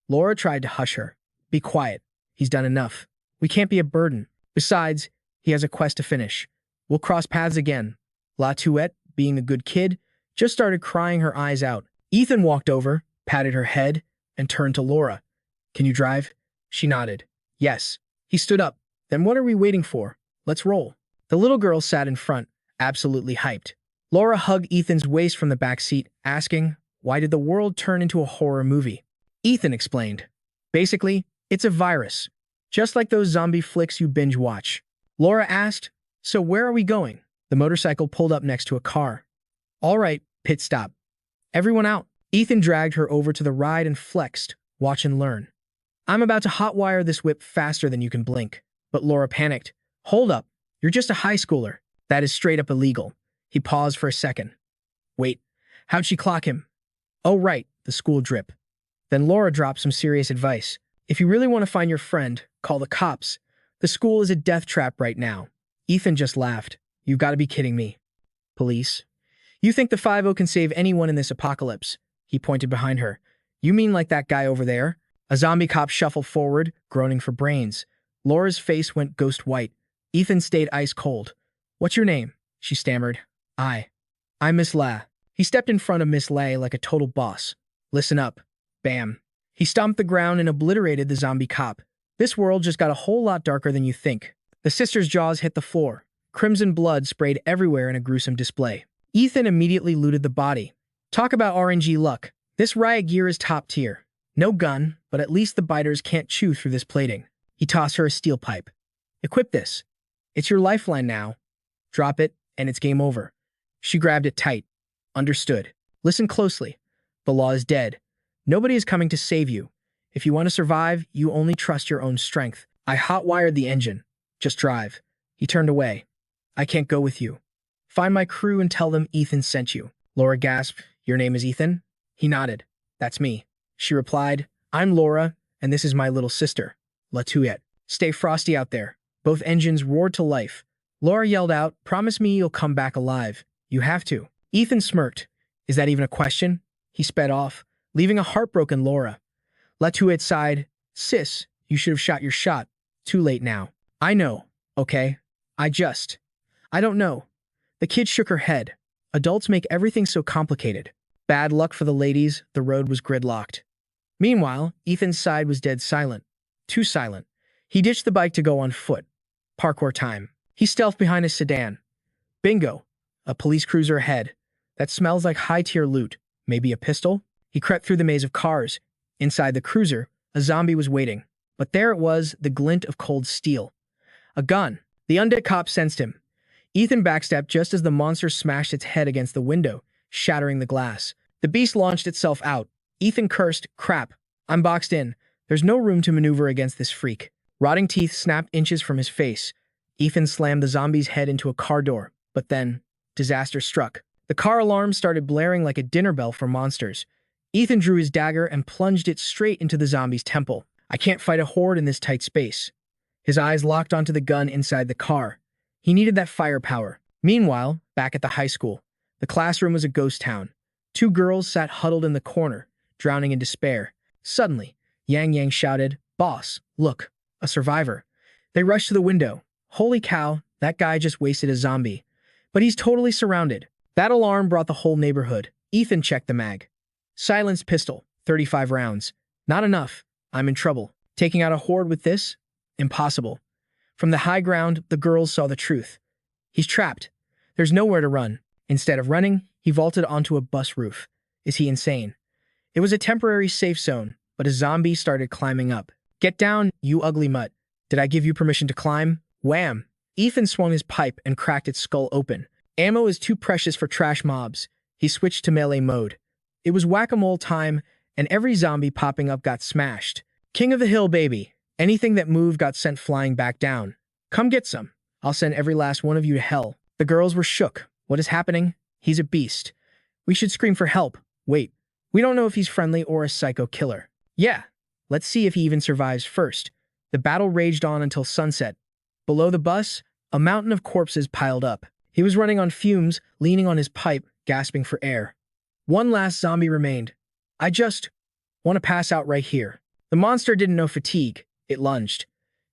Laura tried to hush her. Be quiet. He's done enough. We can't be a burden. Besides, he has a quest to finish. We'll cross paths again. La Tuette, being a good kid, just started crying her eyes out. Ethan walked over, patted her head, and turned to Laura. Can you drive? She nodded. Yes. He stood up. Then what are we waiting for? Let's roll. The little girl sat in front, absolutely hyped. Laura hugged Ethan's waist from the back seat, asking, why did the world turn into a horror movie? Ethan explained. Basically, it's a virus. Just like those zombie flicks you binge watch. Laura asked, so where are we going? The motorcycle pulled up next to a car. All right, pit stop. Everyone out. Ethan dragged her over to the ride and flexed, watch and learn. I'm about to hotwire this whip faster than you can blink. But Laura panicked. Hold up. You're just a high schooler. That is straight up illegal. He paused for a second. Wait, how'd she clock him? Oh, right, the school drip. Then Laura dropped some serious advice. If you really want to find your friend, call the cops. The school is a death trap right now. Ethan just laughed. You've got to be kidding me. Police? You think the 5-0 can save anyone in this apocalypse? He pointed behind her. You mean like that guy over there? A zombie cop shuffled forward, groaning for brains. Laura's face went ghost white. Ethan stayed ice cold. What's your name? She stammered. I'm Miss La. He stepped in front of Miss La like a total boss. Listen up. Bam. He stomped the ground and obliterated the zombie cop. This world just got a whole lot darker than you think. The sister's jaws hit the floor. Crimson blood sprayed everywhere in a gruesome display. Ethan immediately looted the body. Talk about RNG luck. This riot gear is top tier. No gun, but at least the biters can't chew through this plating. He tossed her a steel pipe. Equip this. It's your lifeline now. Drop it, and it's game over. She grabbed it tight. Understood. Listen closely. The law is dead. Nobody is coming to save you. If you want to survive, you only trust your own strength. I hot-wired the engine. Just drive. He turned away. I can't go with you. Find my crew and tell them Ethan sent you. Laura gasped. Your name is Ethan? He nodded. That's me. She replied, I'm Laura, and this is my little sister, La Tuette. Stay frosty out there. Both engines roared to life. Laura yelled out, promise me you'll come back alive. You have to. Ethan smirked. Is that even a question? He sped off, leaving a heartbroken Laura. La Tuette sighed. Sis, you should have shot your shot. Too late now. I know, okay? I don't know. The kid shook her head. Adults make everything so complicated. Bad luck for the ladies, the road was gridlocked. Meanwhile, Ethan's side was dead silent. Too silent. He ditched the bike to go on foot. Parkour time. He stealthed behind his sedan. Bingo. A police cruiser ahead. That smells like high-tier loot. Maybe a pistol? He crept through the maze of cars. Inside the cruiser, a zombie was waiting. But there it was, the glint of cold steel. A gun. The undead cop sensed him. Ethan backstepped just as the monster smashed its head against the window, shattering the glass. The beast launched itself out. Ethan cursed, crap. I'm boxed in. There's no room to maneuver against this freak. Rotting teeth snapped inches from his face. Ethan slammed the zombie's head into a car door. But then, disaster struck. The car alarm started blaring like a dinner bell for monsters. Ethan drew his dagger and plunged it straight into the zombie's temple. I can't fight a horde in this tight space. His eyes locked onto the gun inside the car. He needed that firepower. Meanwhile, back at the high school, the classroom was a ghost town. Two girls sat huddled in the corner, drowning in despair. Suddenly, Yang Yang shouted, Boss, look, a survivor. They rushed to the window. Holy cow, that guy just wasted a zombie. But he's totally surrounded. That alarm brought the whole neighborhood. Ethan checked the mag. Silenced pistol, 35 rounds. Not enough. I'm in trouble. Taking out a horde with this? Impossible. From the high ground, the girls saw the truth. He's trapped. There's nowhere to run. Instead of running, he vaulted onto a bus roof. Is he insane? It was a temporary safe zone, but a zombie started climbing up. Get down, you ugly mutt. Did I give you permission to climb? Wham! Ethan swung his pipe and cracked its skull open. Ammo is too precious for trash mobs. He switched to melee mode. It was whack-a-mole time, and every zombie popping up got smashed. King of the hill, baby. Anything that moved got sent flying back down. Come get some. I'll send every last one of you to hell. The girls were shook. What is happening? He's a beast. We should scream for help. Wait, we don't know if he's friendly or a psycho killer. Yeah, let's see if he even survives first. The battle raged on until sunset. Below the bus, a mountain of corpses piled up. He was running on fumes, leaning on his pipe, gasping for air. One last zombie remained. I just want to pass out right here. The monster didn't know fatigue. It lunged.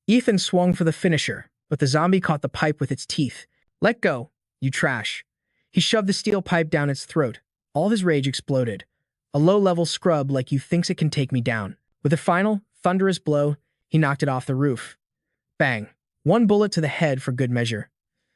Ethan swung for the finisher, but the zombie caught the pipe with its teeth. Let go, you trash. He shoved the steel pipe down its throat. All his rage exploded. A low-level scrub like you thinks it can take me down. With a final, thunderous blow, he knocked it off the roof. Bang. One bullet to the head for good measure.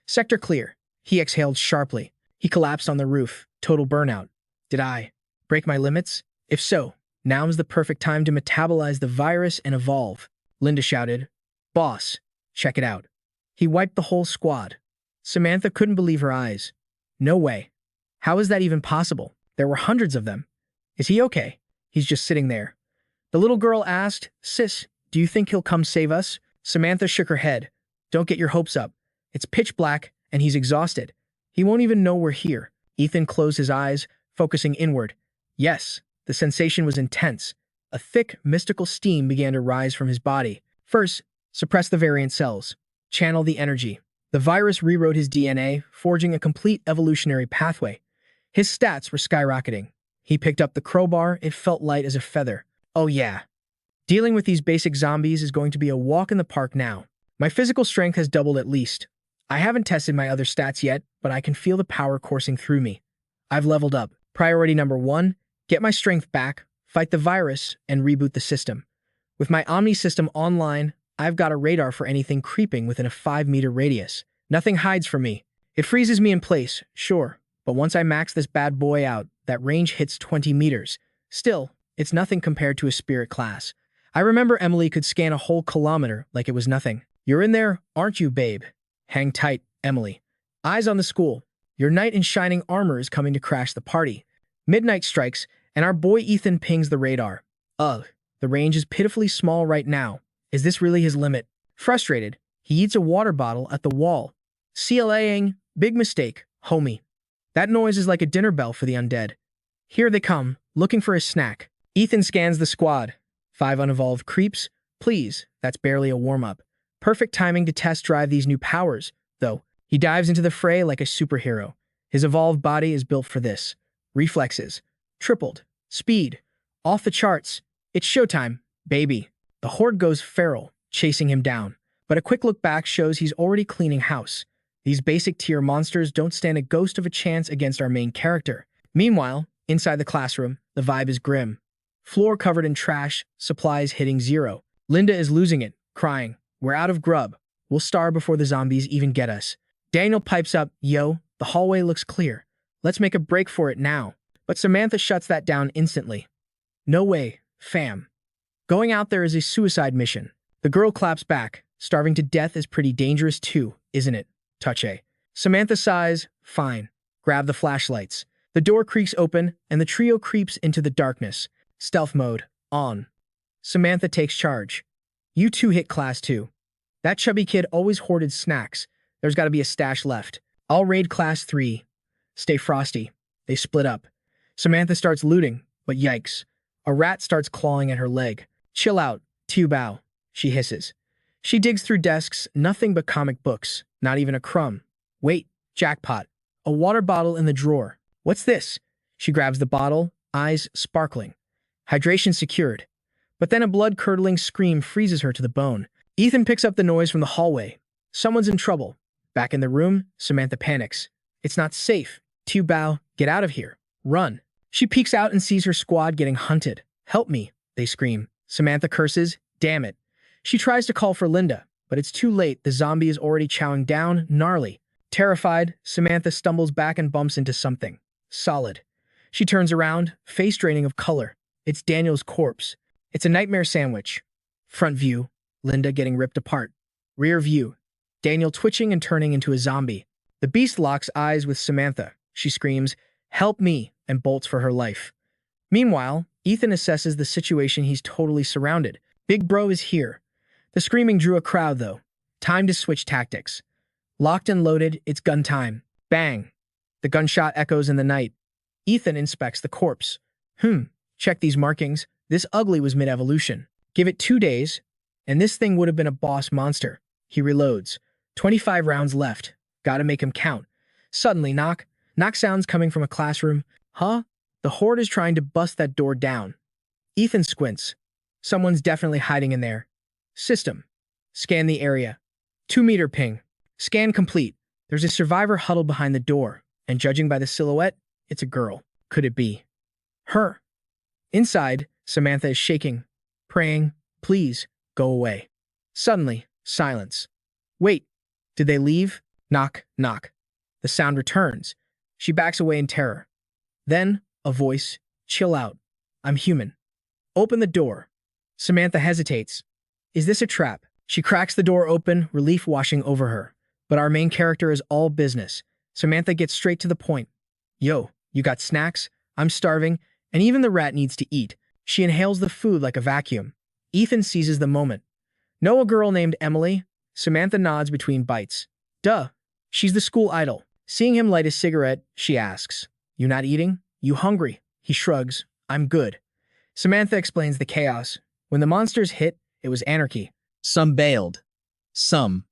Sector clear. He exhaled sharply. He collapsed on the roof. Total burnout. Did I break my limits? If so, now is the perfect time to metabolize the virus and evolve. Linda shouted. Boss, check it out. He wiped the whole squad. Samantha couldn't believe her eyes. No way. How is that even possible? There were hundreds of them. Is he okay? He's just sitting there. The little girl asked, Sis, do you think he'll come save us? Samantha shook her head. Don't get your hopes up. It's pitch black, and he's exhausted. He won't even know we're here. Ethan closed his eyes, focusing inward. Yes, the sensation was intense. A thick, mystical steam began to rise from his body. First, suppress the variant cells. Channel the energy. The virus rewrote his DNA, forging a complete evolutionary pathway. His stats were skyrocketing. He picked up the crowbar, it felt light as a feather. Oh yeah. Dealing with these basic zombies is going to be a walk in the park now. My physical strength has doubled at least. I haven't tested my other stats yet, but I can feel the power coursing through me. I've leveled up. Priority number 1, get my strength back, fight the virus, and reboot the system. With my Omni system online, I've got a radar for anything creeping within a 5-meter radius. Nothing hides from me. It freezes me in place, sure, but once I max this bad boy out, that range hits 20 meters. Still, it's nothing compared to a spirit class. I remember Emily could scan a whole kilometer like it was nothing. You're in there, aren't you, babe? Hang tight, Emily. Eyes on the school. Your knight in shining armor is coming to crash the party. Midnight strikes, and our boy Ethan pings the radar. Ugh, the range is pitifully small right now. Is this really his limit? Frustrated, he eats a water bottle at the wall. CLAing, big mistake, homie. That noise is like a dinner bell for the undead. Here they come, looking for a snack. Ethan scans the squad. 5 unevolved creeps? Please, that's barely a warm-up. Perfect timing to test drive these new powers, though. He dives into the fray like a superhero. His evolved body is built for this. Reflexes. Tripled. Speed. Off the charts. It's showtime, baby. The horde goes feral, chasing him down. But a quick look back shows he's already cleaning house. These basic tier monsters don't stand a ghost of a chance against our main character. Meanwhile, inside the classroom, the vibe is grim. Floor covered in trash, supplies hitting 0. Linda is losing it, crying, "We're out of grub. We'll starve before the zombies even get us." Daniel pipes up, "Yo, the hallway looks clear. Let's make a break for it now." But Samantha shuts that down instantly. "No way, fam. Going out there is a suicide mission." The girl claps back. "Starving to death is pretty dangerous too, isn't it? Touche." Samantha sighs, "Fine. Grab the flashlights." The door creaks open, and the trio creeps into the darkness. Stealth mode, on. Samantha takes charge. "You two hit class 2. That chubby kid always hoarded snacks. There's got to be a stash left. I'll raid class 3. Stay frosty." They split up. Samantha starts looting, but yikes. A rat starts clawing at her leg. "Chill out, Bao," she hisses. She digs through desks, nothing but comic books, not even a crumb. Wait, jackpot. A water bottle in the drawer. What's this? She grabs the bottle, eyes sparkling. Hydration secured. But then a blood-curdling scream freezes her to the bone. Ethan picks up the noise from the hallway. Someone's in trouble. Back in the room, Samantha panics. It's not safe. Tu Bao, get out of here. Run. She peeks out and sees her squad getting hunted. Help me, they scream. Samantha curses. Damn it. She tries to call for Linda, but it's too late. The zombie is already chowing down, gnarly. Terrified, Samantha stumbles back and bumps into something. Solid. She turns around, face draining of color. It's Daniel's corpse. It's a nightmare sandwich. Front view, Linda getting ripped apart. Rear view, Daniel twitching and turning into a zombie. The beast locks eyes with Samantha. She screams, "Help me," and bolts for her life. Meanwhile, Ethan assesses the situation. He's totally surrounded. Big Bro is here. The screaming drew a crowd, though. Time to switch tactics. Locked and loaded, it's gun time. Bang. The gunshot echoes in the night. Ethan inspects the corpse. Check these markings. This ugly was mid-evolution. Give it 2 days, and this thing would have been a boss monster. He reloads. 25 rounds left. Gotta make him count. Suddenly, knock sounds coming from a classroom. Huh? The horde is trying to bust that door down. Ethan squints. Someone's definitely hiding in there. System. Scan the area. 2-meter ping. Scan complete. There's a survivor huddled behind the door, and judging by the silhouette, it's a girl. Could it be her? Inside, Samantha is shaking, praying, "Please, go away." Suddenly, silence. Wait, did they leave? Knock, knock. The sound returns. She backs away in terror. Then, a voice, "Chill out. I'm human." Open the door. Samantha hesitates. Is this a trap? She cracks the door open, relief washing over her. But our main character is all business. Samantha gets straight to the point. Yo, you got snacks? I'm starving, and even the rat needs to eat. She inhales the food like a vacuum. Ethan seizes the moment. Know a girl named Emily? Samantha nods between bites. Duh. She's the school idol. Seeing him light a cigarette, she asks, "You not eating? You hungry?" He shrugs. "I'm good." Samantha explains the chaos. When the monsters hit, it was anarchy. Some bailed. Some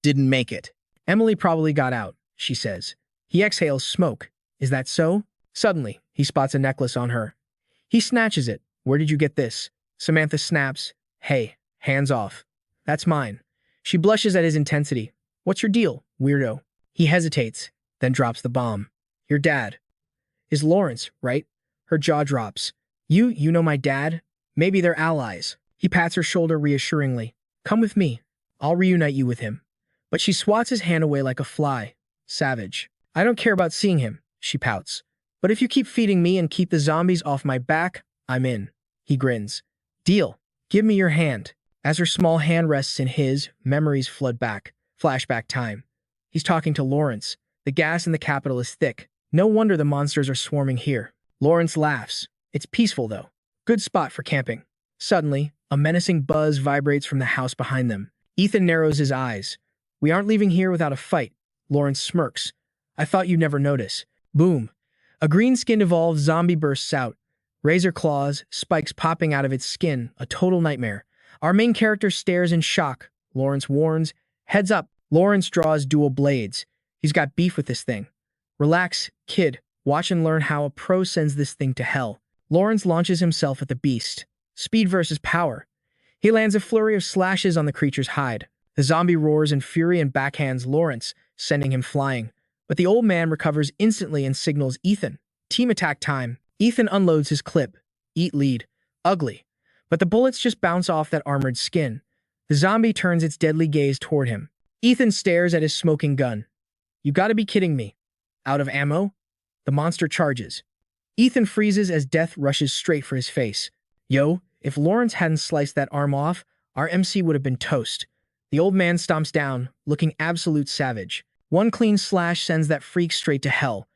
didn't make it. Emily probably got out, she says. He exhales smoke. Is that so? Suddenly, he spots a necklace on her. He snatches it. Where did you get this? Samantha snaps. Hey, hands off. That's mine. She blushes at his intensity. What's your deal, weirdo? He hesitates, then drops the bomb. Your dad. Is Lawrence, right? Her jaw drops. You know my dad? Maybe they're allies. He pats her shoulder reassuringly. Come with me. I'll reunite you with him. But she swats his hand away like a fly. Savage. I don't care about seeing him, she pouts. But if you keep feeding me and keep the zombies off my back, I'm in. He grins. Deal. Give me your hand. As her small hand rests in his, memories flood back. Flashback time. He's talking to Lawrence. The gas in the capital is thick. No wonder the monsters are swarming here. Lawrence laughs. It's peaceful, though. Good spot for camping. Suddenly, a menacing buzz vibrates from the house behind them. Ethan narrows his eyes. We aren't leaving here without a fight. Lawrence smirks. I thought you'd never notice. Boom. A green-skinned evolved zombie bursts out. Razor claws, spikes popping out of its skin, a total nightmare. Our main character stares in shock. Lawrence warns. Heads up. Lawrence draws dual blades. He's got beef with this thing. Relax, kid. Watch and learn how a pro sends this thing to hell. Lawrence launches himself at the beast. Speed versus power. He lands a flurry of slashes on the creature's hide. The zombie roars in fury and backhands Lawrence, sending him flying. But the old man recovers instantly and signals Ethan. Team attack time. Ethan unloads his clip. Eat lead. Ugly. But the bullets just bounce off that armored skin. The zombie turns its deadly gaze toward him. Ethan stares at his smoking gun. You gotta be kidding me. Out of ammo? The monster charges. Ethan freezes as death rushes straight for his face. Yo, if Lawrence hadn't sliced that arm off, our MC would have been toast. The old man stomps down, looking absolute savage. One clean slash sends that freak straight to hell.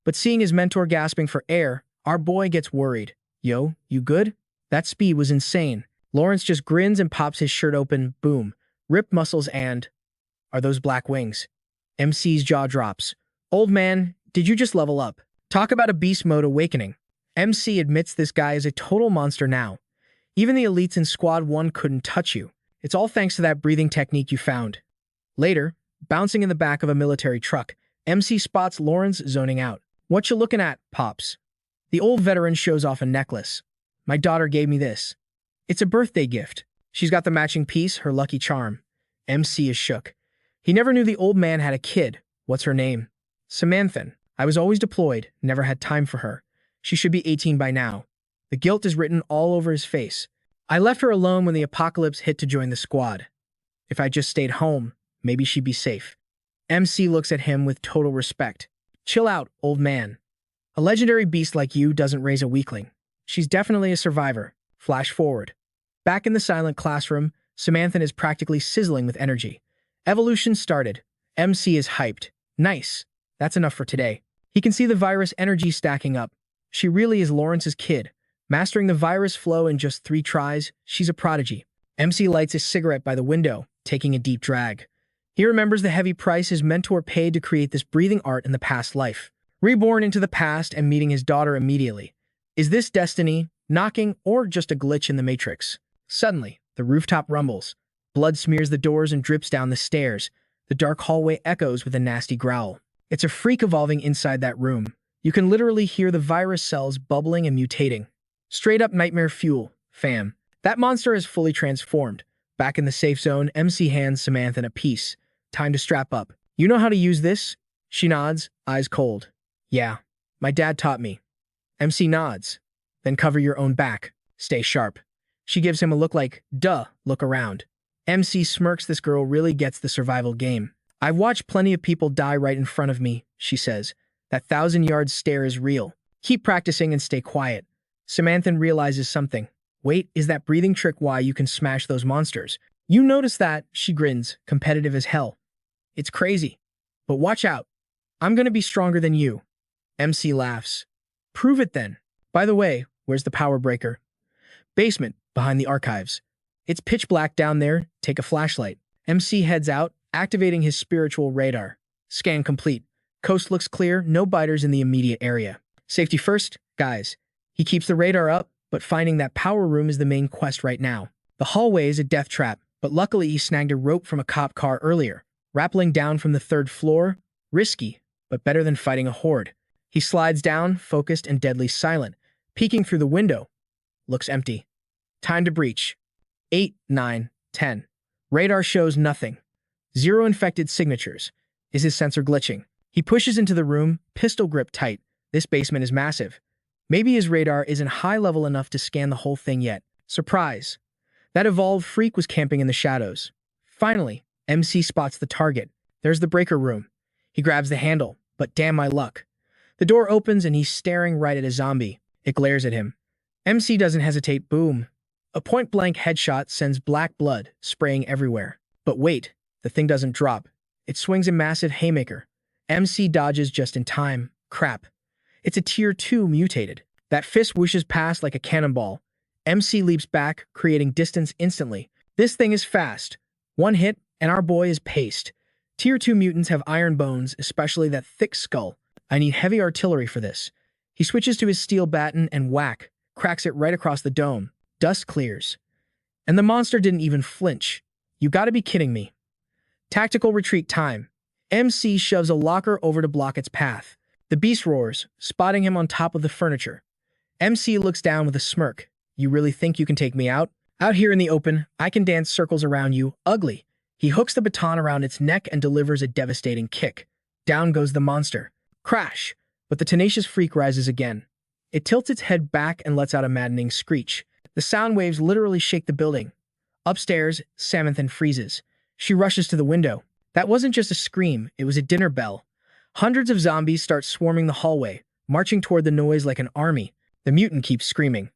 But seeing his mentor gasping for air, our boy gets worried. Yo, you good? That speed was insane. Lawrence just grins and pops his shirt open, boom. Ripped muscles and... Are those black wings? MC's jaw drops. Old man, did you just level up? Talk about a beast mode awakening. MC admits this guy is a total monster now. Even the elites in Squad 1 couldn't touch you. It's all thanks to that breathing technique you found. Later, bouncing in the back of a military truck, MC spots Lawrence zoning out. What you looking at, Pops? The old veteran shows off a necklace. My daughter gave me this. It's a birthday gift. She's got the matching piece, her lucky charm. MC is shook. He never knew the old man had a kid. What's her name? Samantha. I was always deployed, never had time for her. She should be 18 by now. The guilt is written all over his face. I left her alone when the apocalypse hit to join the squad. If I just stayed home, maybe she'd be safe. MC looks at him with total respect. Chill out, old man. A legendary beast like you doesn't raise a weakling. She's definitely a survivor. Flash forward. Back in the silent classroom, Samantha is practically sizzling with energy. Evolution started. MC is hyped. Nice. That's enough for today. He can see the virus energy stacking up. She really is Lawrence's kid. Mastering the virus flow in just 3 tries, she's a prodigy. MC lights his cigarette by the window, taking a deep drag. He remembers the heavy price his mentor paid to create this breathing art in the past life. Reborn into the past and meeting his daughter immediately. Is this destiny, knocking, or just a glitch in the matrix? Suddenly, the rooftop rumbles. Blood smears the doors and drips down the stairs. The dark hallway echoes with a nasty growl. It's a freak evolving inside that room. You can literally hear the virus cells bubbling and mutating. Straight up nightmare fuel, fam. That monster is fully transformed. Back in the safe zone, MC hands Samantha a piece. Time to strap up. You know how to use this? She nods, eyes cold. Yeah, my dad taught me. MC nods. Then cover your own back. Stay sharp. She gives him a look like, duh, look around. MC smirks. This girl really gets the survival game. I've watched plenty of people die right in front of me, she says. That 1,000-yard stare is real. Keep practicing and stay quiet. Samantha realizes something. Wait, is that breathing trick why you can smash those monsters? You notice that, she grins, competitive as hell. It's crazy. But watch out. I'm gonna be stronger than you. MC laughs. Prove it then. By the way, where's the power breaker? Basement, behind the archives. It's pitch black down there. Take a flashlight. MC heads out, activating his spiritual radar. Scan complete. Coast looks clear, no biters in the immediate area. Safety first, guys. He keeps the radar up, but finding that power room is the main quest right now. The hallway is a death trap, but luckily he snagged a rope from a cop car earlier. Rappelling down from the 3rd floor, risky, but better than fighting a horde. He slides down, focused and deadly silent, peeking through the window. Looks empty. Time to breach. 8, 9, 10. Radar shows nothing. 0 infected signatures. Is his sensor glitching? He pushes into the room, pistol grip tight. This basement is massive. Maybe his radar isn't high level enough to scan the whole thing yet. Surprise. That evolved freak was camping in the shadows. Finally, MC spots the target. There's the breaker room. He grabs the handle, but damn my luck. The door opens and he's staring right at a zombie. It glares at him. MC doesn't hesitate. Boom. A point-blank headshot sends black blood spraying everywhere. But wait, the thing doesn't drop. It swings a massive haymaker. MC dodges just in time. Crap. It's a tier 2 mutated. That fist whooshes past like a cannonball. MC leaps back, creating distance instantly. This thing is fast. One hit, and our boy is paced. Tier 2 mutants have iron bones, especially that thick skull. I need heavy artillery for this. He switches to his steel baton and whack, cracks it right across the dome. Dust clears. And the monster didn't even flinch. You gotta be kidding me. Tactical retreat time. MC shoves a locker over to block its path. The beast roars, spotting him on top of the furniture. MC looks down with a smirk. You really think you can take me out? Out here in the open, I can dance circles around you, ugly. He hooks the baton around its neck and delivers a devastating kick. Down goes the monster. Crash! But the tenacious freak rises again. It tilts its head back and lets out a maddening screech. The sound waves literally shake the building. Upstairs, Samantha freezes. She rushes to the window. That wasn't just a scream, it was a dinner bell. Hundreds of zombies start swarming the hallway, marching toward the noise like an army. The mutant keeps screaming.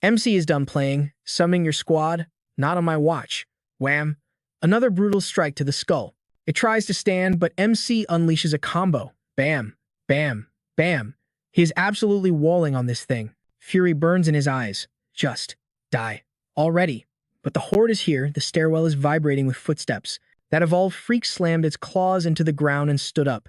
MC is done playing. Summoning your squad? Not on my watch. Wham! Another brutal strike to the skull. It tries to stand, but MC unleashes a combo. Bam! Bam! Bam! He is absolutely walling on this thing. Fury burns in his eyes. Just die. Already. But the horde is here. The stairwell is vibrating with footsteps. That evolved freak slammed its claws into the ground and stood up.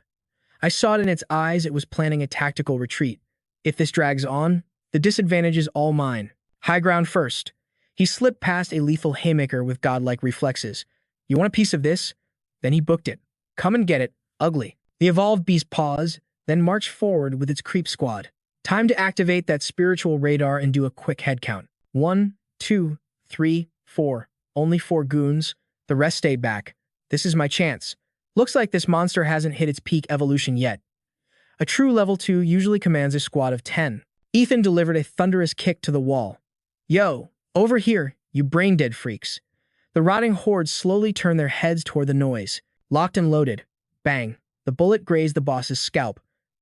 I saw it in its eyes. It was planning a tactical retreat. If this drags on, the disadvantage is all mine. High ground first. He slipped past a lethal haymaker with godlike reflexes. You want a piece of this? Then he booked it. Come and get it, ugly. The evolved beast paused, then marched forward with its creep squad. Time to activate that spiritual radar and do a quick head count. 1, 2, 3, 4. Only 4 goons. The rest stayed back. This is my chance. Looks like this monster hasn't hit its peak evolution yet. A true level 2 usually commands a squad of 10. Ethan delivered a thunderous kick to the wall. Yo, over here, you brain-dead freaks. The rotting horde slowly turned their heads toward the noise. Locked and loaded. Bang. The bullet grazed the boss's scalp.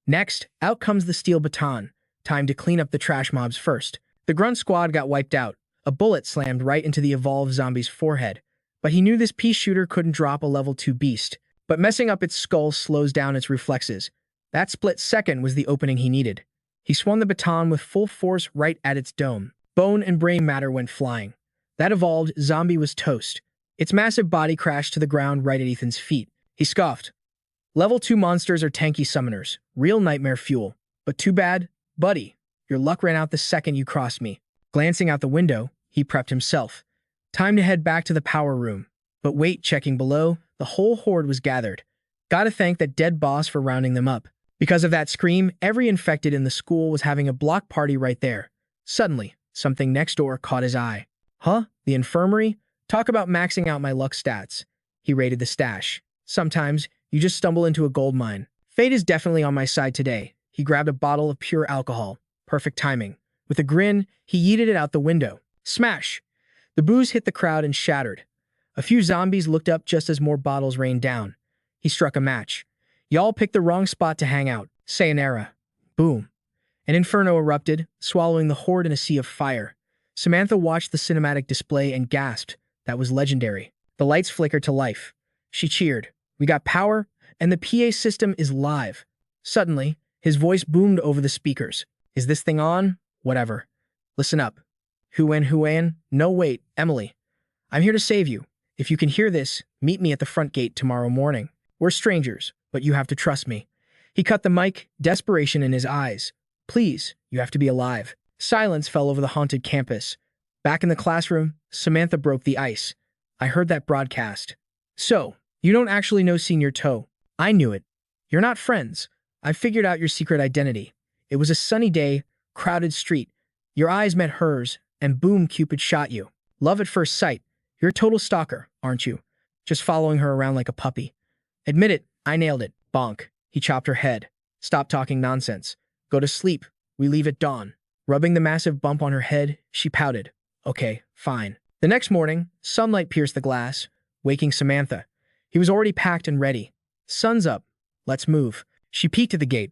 Next, out comes the steel baton. Time to clean up the trash mobs first. The grunt squad got wiped out. A bullet slammed right into the evolved zombie's forehead. But he knew this pea shooter couldn't drop a level 2 beast. But messing up its skull slows down its reflexes. That split second was the opening he needed. He swung the baton with full force right at its dome. Bone and brain matter went flying. That evolved zombie was toast. Its massive body crashed to the ground right at Ethan's feet. He scoffed. Level 2 monsters are tanky summoners, real nightmare fuel. But too bad, buddy. Your luck ran out the second you crossed me. Glancing out the window, he prepped himself. Time to head back to the power room. But wait, checking below, the whole horde was gathered. Gotta thank that dead boss for rounding them up. Because of that scream, every infected in the school was having a block party right there. Suddenly, something next door caught his eye. Huh? The infirmary? Talk about maxing out my luck stats. He raided the stash. Sometimes, you just stumble into a gold mine. Fate is definitely on my side today. He grabbed a bottle of pure alcohol. Perfect timing. With a grin, he yeeted it out the window. Smash! The booze hit the crowd and shattered. A few zombies looked up just as more bottles rained down. He struck a match. Y'all picked the wrong spot to hang out. Sayonara. Boom. An inferno erupted, swallowing the horde in a sea of fire. Samantha watched the cinematic display and gasped. That was legendary. The lights flickered to life. She cheered. We got power, and the PA system is live. Suddenly, his voice boomed over the speakers. Is this thing on? Whatever. Listen up. Huan? No, wait, Emily. I'm here to save you. If you can hear this, meet me at the front gate tomorrow morning. We're strangers, but you have to trust me. He cut the mic, desperation in his eyes. Please, you have to be alive. Silence fell over the haunted campus. Back in the classroom, Samantha broke the ice. I heard that broadcast. So, you don't actually know Senior Toe. I knew it. You're not friends. I figured out your secret identity. It was a sunny day, crowded street. Your eyes met hers, and boom, Cupid shot you. Love at first sight. You're a total stalker, aren't you? Just following her around like a puppy. Admit it, I nailed it. Bonk. He chopped her head. Stop talking nonsense. Go to sleep. We leave at dawn. Rubbing the massive bump on her head, she pouted. Okay, fine. The next morning, sunlight pierced the glass, waking Samantha. He was already packed and ready. Sun's up. Let's move. She peeked at the gate.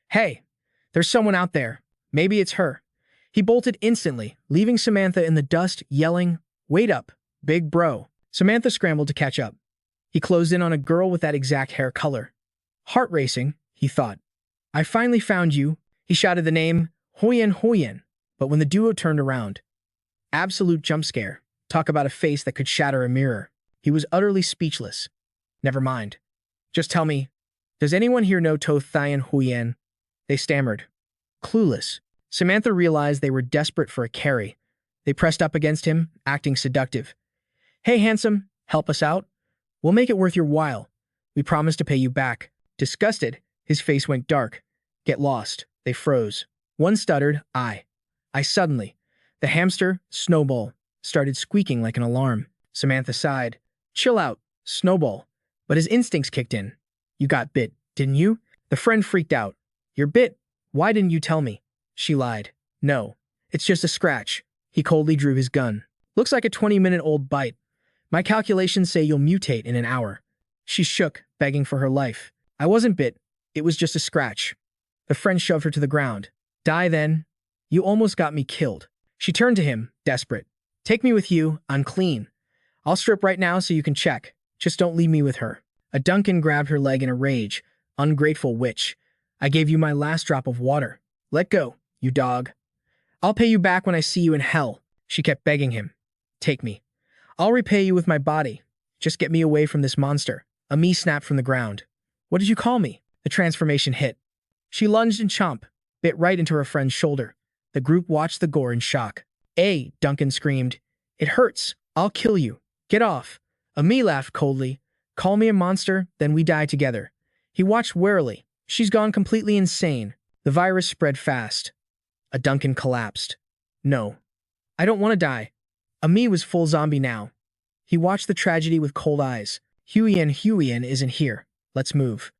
Hey, there's someone out there. Maybe it's her. He bolted instantly, leaving Samantha in the dust, yelling, Wait up, big bro. Samantha scrambled to catch up. He closed in on a girl with that exact hair color. Heart racing, he thought. I finally found you. He shouted the name, Hoyen. But when the duo turned around, absolute jump scare. Talk about a face that could shatter a mirror. He was utterly speechless. Never mind. Just tell me, does anyone here know To Thien Huyen? They stammered. Clueless. Samantha realized they were desperate for a carry. They pressed up against him, acting seductive. Hey, handsome, help us out. We'll make it worth your while. We promise to pay you back. Disgusted, his face went dark. Get lost. They froze. One stuttered, I suddenly. The hamster, Snowball, started squeaking like an alarm. Samantha sighed. Chill out, Snowball. But his instincts kicked in. You got bit, didn't you? The friend freaked out. You're bit. Why didn't you tell me? She lied. No, it's just a scratch. He coldly drew his gun. Looks like a 20-minute-old bite. My calculations say you'll mutate in an hour. She shook, begging for her life. I wasn't bit. It was just a scratch. The friend shoved her to the ground. Die then. You almost got me killed. She turned to him, desperate. Take me with you. I'm clean. I'll strip right now so you can check. Just don't leave me with her. A Duncan grabbed her leg in a rage. Ungrateful witch. I gave you my last drop of water. Let go, you dog. I'll pay you back when I see you in hell. She kept begging him. Take me. I'll repay you with my body. Just get me away from this monster. Ami snapped from the ground. What did you call me? The transformation hit. She lunged and bit right into her friend's shoulder. The group watched the gore in shock. Duncan screamed. It hurts. I'll kill you. Get off. Ami laughed coldly. Call me a monster, then we die together. He watched warily. She's gone completely insane. The virus spread fast. A Duncan collapsed. No. I don't want to die. Ami was full zombie now. He watched the tragedy with cold eyes. Huyen isn't here. Let's move.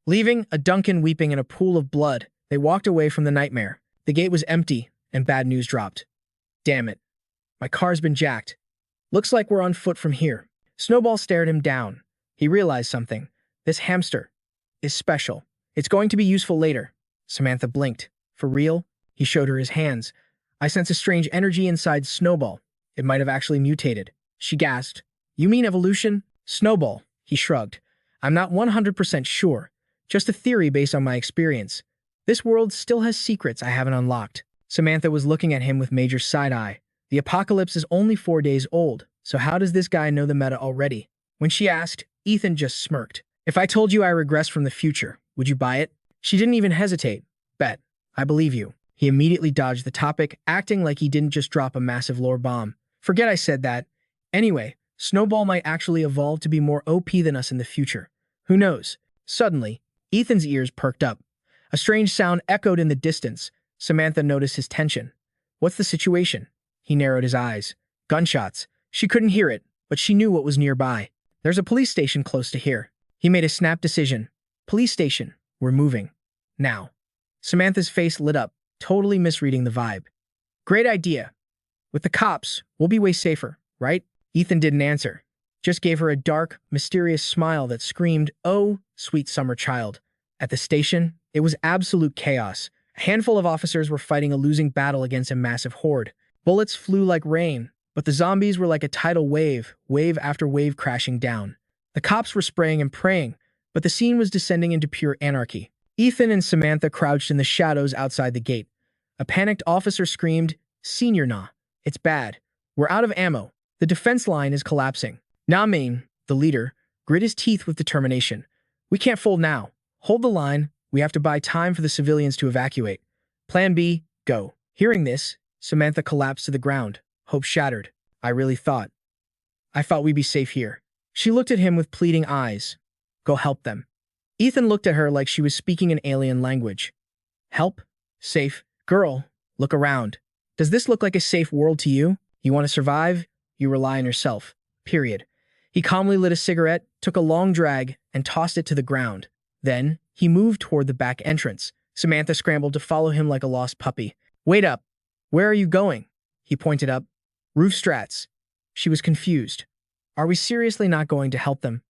Leaving a Duncan weeping in a pool of blood, they walked away from the nightmare. The gate was empty, and bad news dropped. Damn it. My car's been jacked. Looks like we're on foot from here. Snowball stared him down. He realized something. This hamster is special. It's going to be useful later. Samantha blinked. For real? He showed her his hands. I sense a strange energy inside Snowball. It might have actually mutated. She gasped. You mean evolution? Snowball. He shrugged. I'm not 100% sure. Just a theory based on my experience. This world still has secrets I haven't unlocked. Samantha was looking at him with major side-eye. The apocalypse is only 4 days old, so how does this guy know the meta already? When she asked, Ethan just smirked. If I told you I regressed from the future, would you buy it? She didn't even hesitate. Bet. I believe you. He immediately dodged the topic, acting like he didn't just drop a massive lore bomb. Forget I said that. Anyway, Snowball might actually evolve to be more OP than us in the future. Who knows? Suddenly, Ethan's ears perked up. A strange sound echoed in the distance. Samantha noticed his tension. What's the situation? He narrowed his eyes. Gunshots. She couldn't hear it, but she knew what was nearby. There's a police station close to here. He made a snap decision. Police station. We're moving. Now. Samantha's face lit up, totally misreading the vibe. Great idea. With the cops, we'll be way safer, right? Ethan didn't answer. Just gave her a dark, mysterious smile that screamed, oh, sweet summer child. At the station, it was absolute chaos. A handful of officers were fighting a losing battle against a massive horde. Bullets flew like rain, but the zombies were like a tidal wave, wave after wave crashing down. The cops were spraying and praying, but the scene was descending into pure anarchy. Ethan and Samantha crouched in the shadows outside the gate. A panicked officer screamed, Senior Nah, it's bad. We're out of ammo. The defense line is collapsing. Namin, the leader, grit his teeth with determination. We can't fold now. Hold the line. We have to buy time for the civilians to evacuate. Plan B, go. Hearing this, Samantha collapsed to the ground, hope shattered. I thought we'd be safe here. She looked at him with pleading eyes. Go help them. Ethan looked at her like she was speaking an alien language. Help? Safe? Girl, look around. Does this look like a safe world to you? You want to survive? You rely on yourself. Period. He calmly lit a cigarette, took a long drag, and tossed it to the ground. Then, he moved toward the back entrance. Samantha scrambled to follow him like a lost puppy. Wait up. Where are you going? He pointed up. Roof strats. She was confused. Are we seriously not going to help them?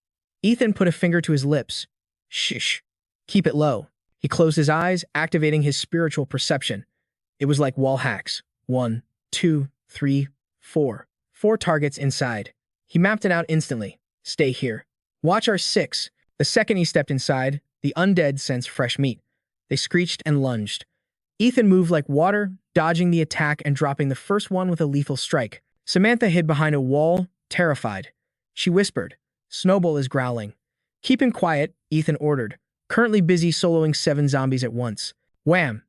Ethan put a finger to his lips. Shh. Keep it low. He closed his eyes, activating his spiritual perception. It was like wall hacks. 1, 2, 3, 4. 4 targets inside. He mapped it out instantly. Stay here. Watch our 6. The second he stepped inside, the undead sensed fresh meat. They screeched and lunged. Ethan moved like water, dodging the attack and dropping the first one with a lethal strike. Samantha hid behind a wall, terrified. She whispered, Snowball is growling. Keep him quiet, Ethan ordered, currently busy soloing 7 zombies at once. Wham!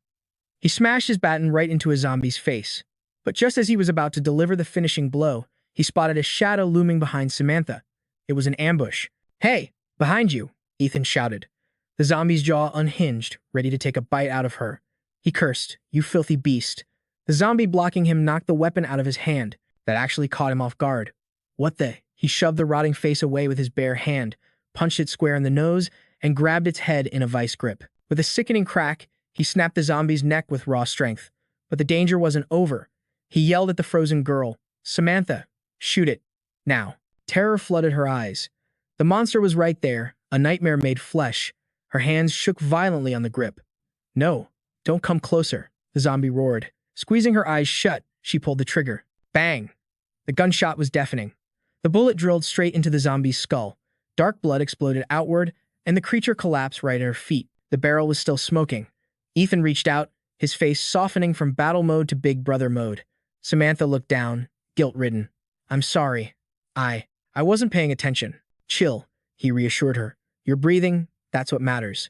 He smashed his baton right into a zombie's face. But just as he was about to deliver the finishing blow, he spotted a shadow looming behind Samantha. It was an ambush. Hey, behind you, Ethan shouted. The zombie's jaw unhinged, ready to take a bite out of her. He cursed, you filthy beast. The zombie blocking him knocked the weapon out of his hand. That actually caught him off guard. What the? He shoved the rotting face away with his bare hand, punched it square in the nose, and grabbed its head in a vice grip. With a sickening crack, he snapped the zombie's neck with raw strength. But the danger wasn't over. He yelled at the frozen girl, Samantha, shoot it. Now. Terror flooded her eyes. The monster was right there, a nightmare made flesh. Her hands shook violently on the grip. No, don't come closer, the zombie roared. Squeezing her eyes shut, she pulled the trigger. Bang! The gunshot was deafening. The bullet drilled straight into the zombie's skull. Dark blood exploded outward, and the creature collapsed right at her feet. The barrel was still smoking. Ethan reached out, his face softening from battle mode to big brother mode. Samantha looked down, guilt-ridden. I'm sorry. I wasn't paying attention. Chill, he reassured her. You're breathing, that's what matters.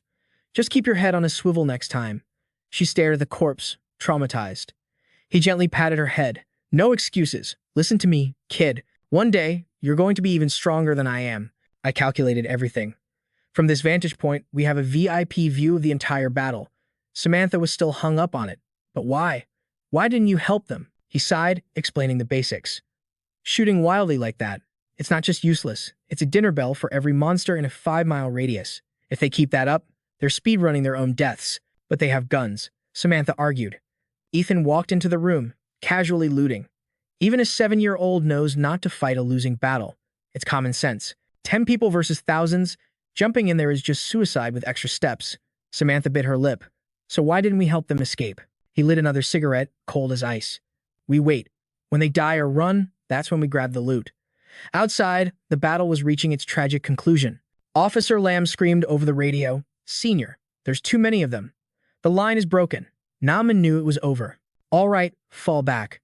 Just keep your head on a swivel next time. She stared at the corpse, traumatized. He gently patted her head. No excuses. Listen to me, kid. One day, you're going to be even stronger than I am. I calculated everything. From this vantage point, we have a VIP view of the entire battle. Samantha was still hung up on it. But why? Why didn't you help them? He sighed, explaining the basics. Shooting wildly like that, it's not just useless. It's a dinner bell for every monster in a 5-mile radius. If they keep that up, they're speedrunning their own deaths. But they have guns, Samantha argued. Ethan walked into the room, casually looting. Even a 7-year-old knows not to fight a losing battle. It's common sense. 10 people versus thousands, jumping in there is just suicide with extra steps. Samantha bit her lip. So why didn't we help them escape? He lit another cigarette, cold as ice. We wait. When they die or run, that's when we grab the loot. Outside, the battle was reaching its tragic conclusion. Officer Lamb screamed over the radio, "Senior, there's too many of them. The line is broken." Nauman knew it was over. "All right, fall back.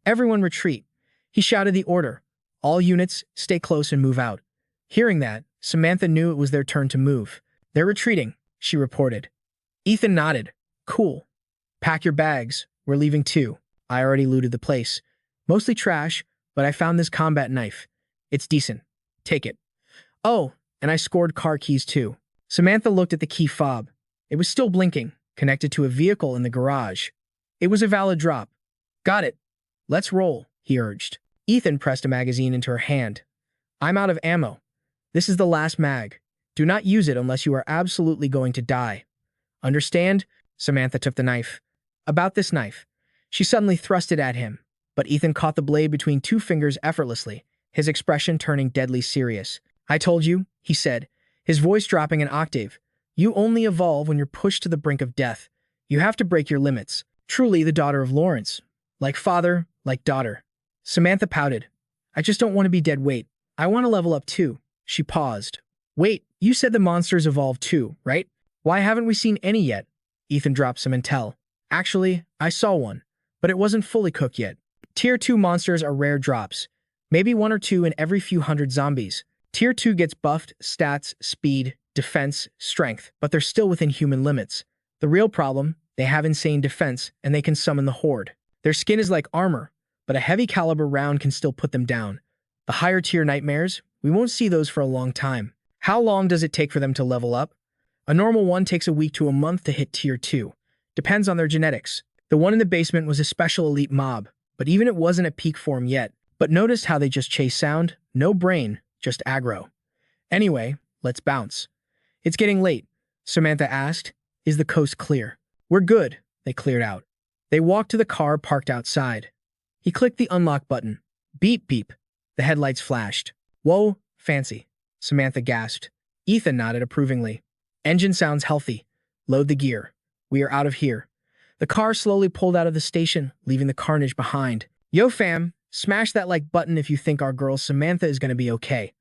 Everyone retreat." He shouted the order. "All units, stay close and move out." Hearing that, Samantha knew it was their turn to move. "They're retreating," she reported. Ethan nodded. "Cool. Pack your bags. We're leaving too. I already looted the place. Mostly trash, but I found this combat knife. It's decent. Take it." "Oh, and I scored car keys too." Samantha looked at the key fob. It was still blinking, connected to a vehicle in the garage. It was a valid drop. "Got it. Let's roll," he urged. Ethan pressed a magazine into her hand. "I'm out of ammo. This is the last mag. Do not use it unless you are absolutely going to die. Understand?" Samantha took the knife. "About this knife." She suddenly thrust it at him, but Ethan caught the blade between 2 fingers effortlessly, his expression turning deadly serious. "I told you," he said, his voice dropping an octave. "You only evolve when you're pushed to the brink of death. You have to break your limits." Truly the daughter of Lawrence. Like father, like daughter. Samantha pouted. "I just don't want to be dead weight. I want to level up too." She paused. "Wait, you said the monsters evolve too, right? Why haven't we seen any yet?" Ethan dropped some intel. "Actually, I saw one, but it wasn't fully cooked yet. Tier 2 monsters are rare drops. Maybe 1 or 2 in every few hundred zombies. Tier 2 gets buffed stats, speed, defense, strength, but they're still within human limits. The real problem, they have insane defense, and they can summon the horde. Their skin is like armor, but a heavy caliber round can still put them down. The higher tier nightmares, we won't see those for a long time. How long does it take for them to level up? A normal one takes a week to a month to hit tier 2. Depends on their genetics. The one in the basement was a special elite mob, but even it wasn't at peak form yet. But notice how they just chase sound? No brain, just aggro. Anyway, let's bounce." "It's getting late," Samantha asked. "Is the coast clear?" "We're good," they cleared out. They walked to the car parked outside. He clicked the unlock button. Beep, beep. The headlights flashed. "Whoa, fancy," Samantha gasped. Ethan nodded approvingly. "Engine sounds healthy. Load the gear. We are out of here." The car slowly pulled out of the station, leaving the carnage behind. "Yo, fam, smash that like button if you think our girl Samantha is going to be okay."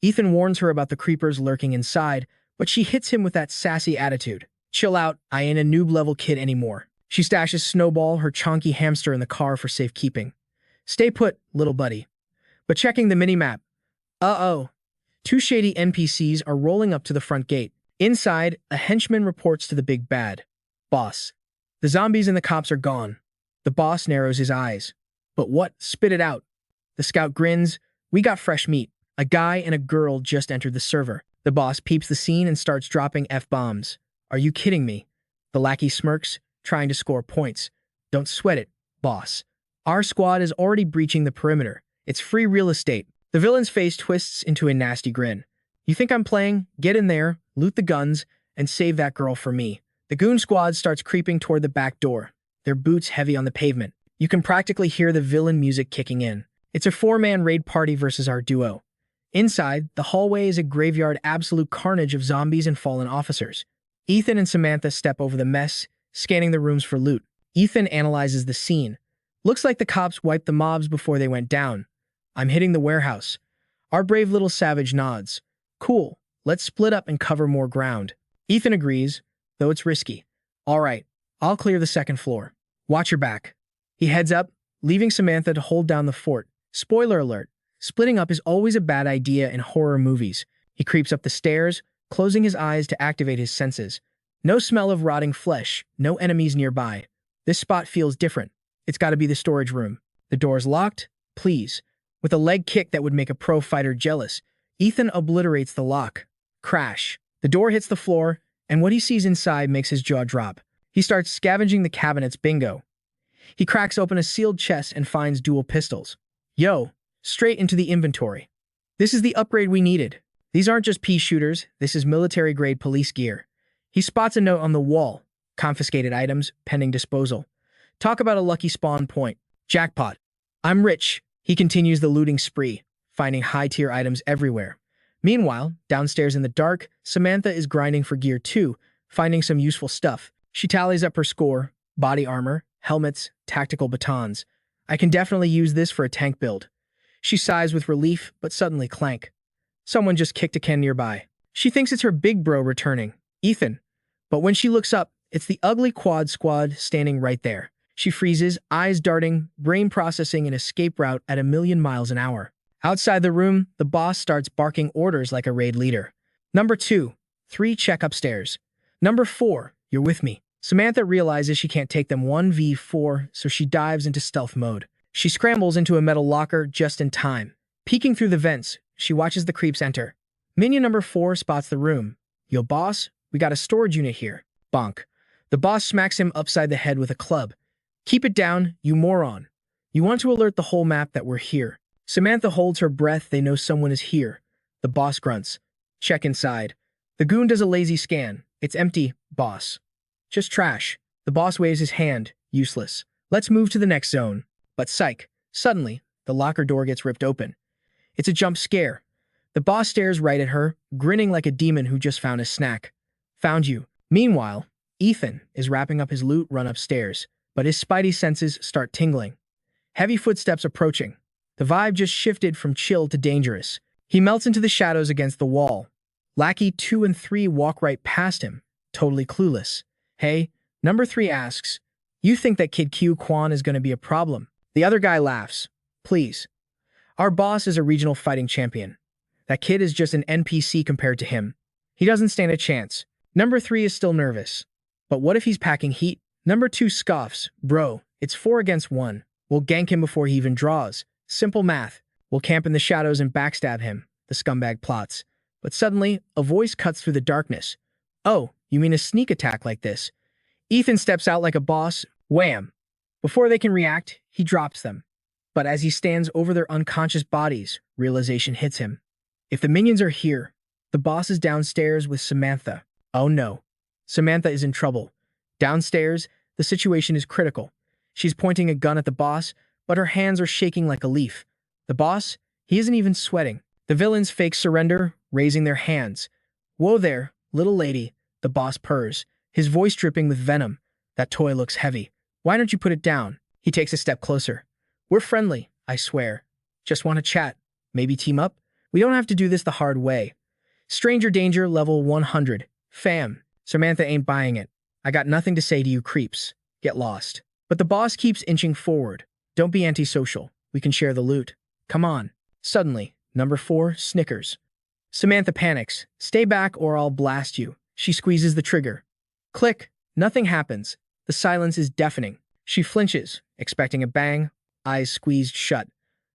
Ethan warns her about the creepers lurking inside, but she hits him with that sassy attitude. "Chill out, I ain't a noob-level kid anymore." She stashes Snowball, her chonky hamster, in the car for safekeeping. "Stay put, little buddy." But checking the minimap. Uh-oh. 2 shady NPCs are rolling up to the front gate. Inside, a henchman reports to the big bad. "Boss. The zombies and the cops are gone." The boss narrows his eyes. "But what? Spit it out." The scout grins. "We got fresh meat. A guy and a girl just entered the server." The boss peeps the scene and starts dropping F-bombs. "Are you kidding me?" The lackey smirks, trying to score points. "Don't sweat it, boss. Our squad is already breaching the perimeter. It's free real estate." The villain's face twists into a nasty grin. "You think I'm playing? Get in there, loot the guns, and save that girl for me." The goon squad starts creeping toward the back door, their boots heavy on the pavement. You can practically hear the villain music kicking in. It's a 4-man raid party versus our duo. Inside, the hallway is a graveyard absolute carnage of zombies and fallen officers. Ethan and Samantha step over the mess, scanning the rooms for loot. Ethan analyzes the scene. "Looks like the cops wiped the mobs before they went down. I'm hitting the warehouse." Our brave little savage nods. "Cool, let's split up and cover more ground." Ethan agrees, though it's risky. "All right, I'll clear the 2nd floor. Watch your back." He heads up, leaving Samantha to hold down the fort. Spoiler alert, splitting up is always a bad idea in horror movies. He creeps up the stairs, closing his eyes to activate his senses. No smell of rotting flesh, no enemies nearby. This spot feels different. It's got to be the storage room. The door's locked? Please. With a leg kick that would make a pro fighter jealous, Ethan obliterates the lock. Crash. The door hits the floor, and what he sees inside makes his jaw drop. He starts scavenging the cabinets. Bingo. He cracks open a sealed chest and finds dual pistols. Yo, straight into the inventory. This is the upgrade we needed. These aren't just pea shooters, this is military-grade police gear. He spots a note on the wall. Confiscated items, pending disposal. Talk about a lucky spawn point. Jackpot. I'm rich. He continues the looting spree, finding high-tier items everywhere. Meanwhile, downstairs in the dark, Samantha is grinding for gear too, finding some useful stuff. She tallies up her score: body armor, helmets, tactical batons. I can definitely use this for a tank build. She sighs with relief, but suddenly clank. Someone just kicked a can nearby. She thinks it's her big bro returning, Ethan. But when she looks up, it's the ugly quad squad standing right there. She freezes, eyes darting, brain processing an escape route at 1,000,000 miles an hour. Outside the room, the boss starts barking orders like a raid leader. Number 2, 3, check upstairs. Number 4, you're with me. Samantha realizes she can't take them 1v4, so she dives into stealth mode. She scrambles into a metal locker just in time. Peeking through the vents, she watches the creeps enter. Minion number 4 spots the room. Yo, boss, we got a storage unit here. Bonk. The boss smacks him upside the head with a club. Keep it down, you moron. You want to alert the whole map that we're here. Samantha holds her breath. They know someone is here. The boss grunts. Check inside. The goon does a lazy scan. It's empty, boss. Just trash. The boss waves his hand. Useless. Let's move to the next zone. But psych. Suddenly, the locker door gets ripped open. It's a jump scare. The boss stares right at her, grinning like a demon who just found a snack. Found you. Meanwhile, Ethan is wrapping up his loot run upstairs, but his spidey senses start tingling. Heavy footsteps approaching. The vibe just shifted from chill to dangerous. He melts into the shadows against the wall. Lackey 2 and 3 walk right past him, totally clueless. Hey, number 3 asks, you think that kid Q Quan is going to be a problem? The other guy laughs. Please. Our boss is a regional fighting champion. That kid is just an NPC compared to him. He doesn't stand a chance. Number 3 is still nervous. But what if he's packing heat? Number 2 scoffs. Bro, it's 4 against 1. We'll gank him before he even draws. Simple math. We'll camp in the shadows and backstab him, the scumbag plots. But suddenly, a voice cuts through the darkness. Oh, you mean a sneak attack like this? Ethan steps out like a boss. Wham! Before they can react, he drops them. But as he stands over their unconscious bodies, realization hits him. If the minions are here, the boss is downstairs with Samantha. Oh no. Samantha is in trouble. Downstairs, the situation is critical. She's pointing a gun at the boss, but her hands are shaking like a leaf. The boss, he isn't even sweating. The villains fake surrender, raising their hands. Whoa there, little lady, the boss purrs, his voice dripping with venom. That toy looks heavy. Why don't you put it down? He takes a step closer. We're friendly, I swear. Just want to chat. Maybe team up? We don't have to do this the hard way. Stranger danger level 100. Fam. Samantha ain't buying it. I got nothing to say to you creeps. Get lost. But the boss keeps inching forward. Don't be antisocial. We can share the loot. Come on. Suddenly, number 4 snickers. Samantha panics. Stay back or I'll blast you. She squeezes the trigger. Click. Nothing happens. The silence is deafening. She flinches, expecting a bang, eyes squeezed shut.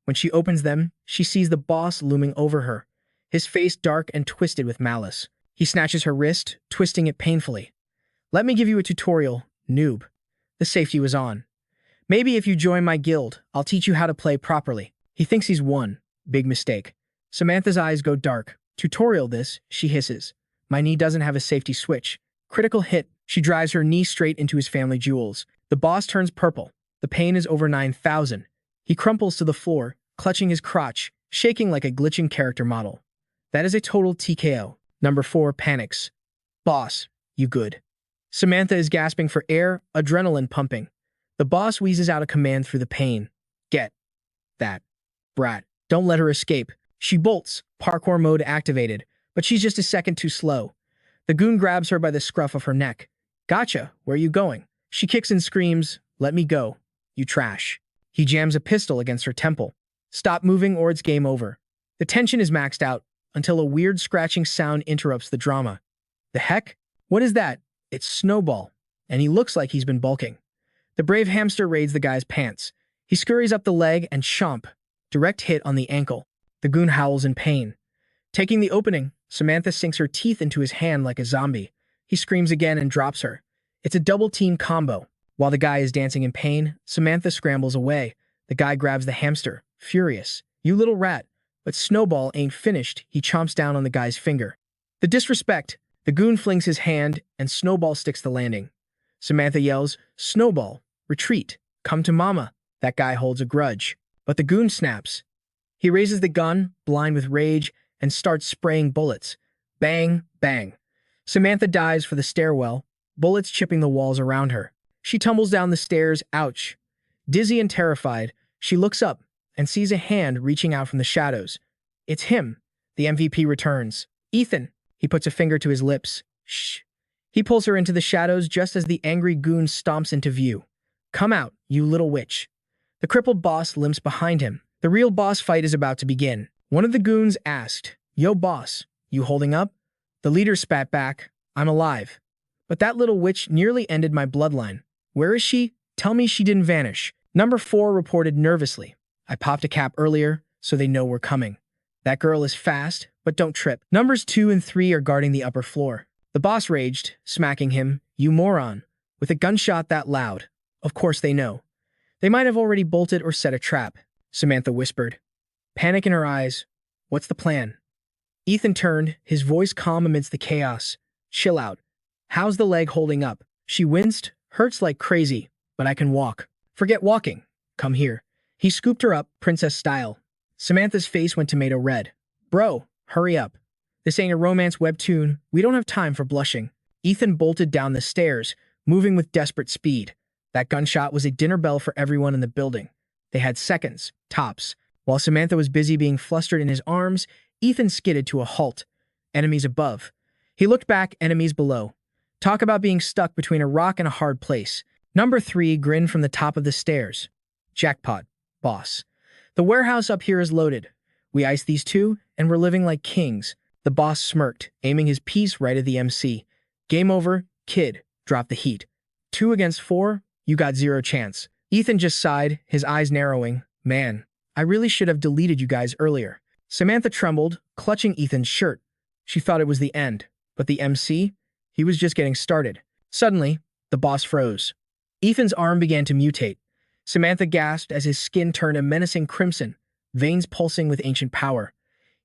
When she opens them, she sees the boss looming over her, his face dark and twisted with malice. He snatches her wrist, twisting it painfully. Let me give you a tutorial, noob. The safety was on. Maybe if you join my guild, I'll teach you how to play properly. He thinks he's won. Big mistake. Samantha's eyes go dark. Tutorial this, she hisses. My knee doesn't have a safety switch. Critical hit. She drives her knee straight into his family jewels. The boss turns purple. The pain is over 9,000. He crumples to the floor, clutching his crotch, shaking like a glitching character model. That is a total TKO. Number 4 panics. Boss, you good. Samantha is gasping for air, adrenaline pumping. The boss wheezes out a command through the pain. Get that brat. Don't let her escape. She bolts, parkour mode activated, but she's just a second too slow. The goon grabs her by the scruff of her neck. Gotcha, where are you going? She kicks and screams, let me go, you trash. He jams a pistol against her temple. Stop moving or it's game over. The tension is maxed out until a weird scratching sound interrupts the drama. The heck? What is that? It's Snowball, and he looks like he's been bulking. The brave hamster raids the guy's pants. He scurries up the leg and chomp. Direct hit on the ankle. The goon howls in pain. Taking the opening, Samantha sinks her teeth into his hand like a zombie. He screams again and drops her. It's a double-team combo. While the guy is dancing in pain, Samantha scrambles away. The guy grabs the hamster, furious. You little rat. But Snowball ain't finished. He chomps down on the guy's finger. The disrespect. The goon flings his hand, and Snowball sticks the landing. Samantha yells, "Snowball, retreat. Come to mama." That guy holds a grudge. But the goon snaps. He raises the gun, blind with rage, and starts spraying bullets. Bang, bang. Samantha dives for the stairwell, bullets chipping the walls around her. She tumbles down the stairs, ouch. Dizzy and terrified, she looks up and sees a hand reaching out from the shadows. It's him. The MVP returns. "Ethan." He puts a finger to his lips. "Shh." He pulls her into the shadows just as the angry goon stomps into view. "Come out, you little witch." The crippled boss limps behind him. The real boss fight is about to begin. One of the goons asked, "Yo, boss, you holding up?" The leader spat back, "I'm alive. But that little witch nearly ended my bloodline. Where is she? Tell me she didn't vanish." Number 4 reported nervously. "I popped a cap earlier, so they know we're coming. That girl is fast, but don't trip." Numbers 2 and 3 are guarding the upper floor. The boss raged, smacking him, "You moron," with a gunshot that loud. Of course they know. They might have already bolted or set a trap, Samantha whispered. Panic in her eyes. "What's the plan?" Ethan turned, his voice calm amidst the chaos. "Chill out. How's the leg holding up?" She winced. "Hurts like crazy, but I can walk." "Forget walking. Come here." He scooped her up, princess style. Samantha's face went tomato red. "Bro, hurry up. This ain't a romance webtoon. We don't have time for blushing." Ethan bolted down the stairs, moving with desperate speed. That gunshot was a dinner bell for everyone in the building. They had seconds, tops. While Samantha was busy being flustered in his arms, Ethan skidded to a halt. Enemies above. He looked back, enemies below. Talk about being stuck between a rock and a hard place. Number 3 grinned from the top of the stairs. "Jackpot, boss. The warehouse up here is loaded. We iced these two, and we're living like kings." The boss smirked, aiming his piece right at the MC. "Game over, kid. Drop the heat. 2 against 4, you got 0 chance." Ethan just sighed, his eyes narrowing. "Man, I really should have deleted you guys earlier." Samantha trembled, clutching Ethan's shirt. She thought it was the end, but the MC? He was just getting started. Suddenly, the boss froze. Ethan's arm began to mutate. Samantha gasped as his skin turned a menacing crimson, veins pulsing with ancient power.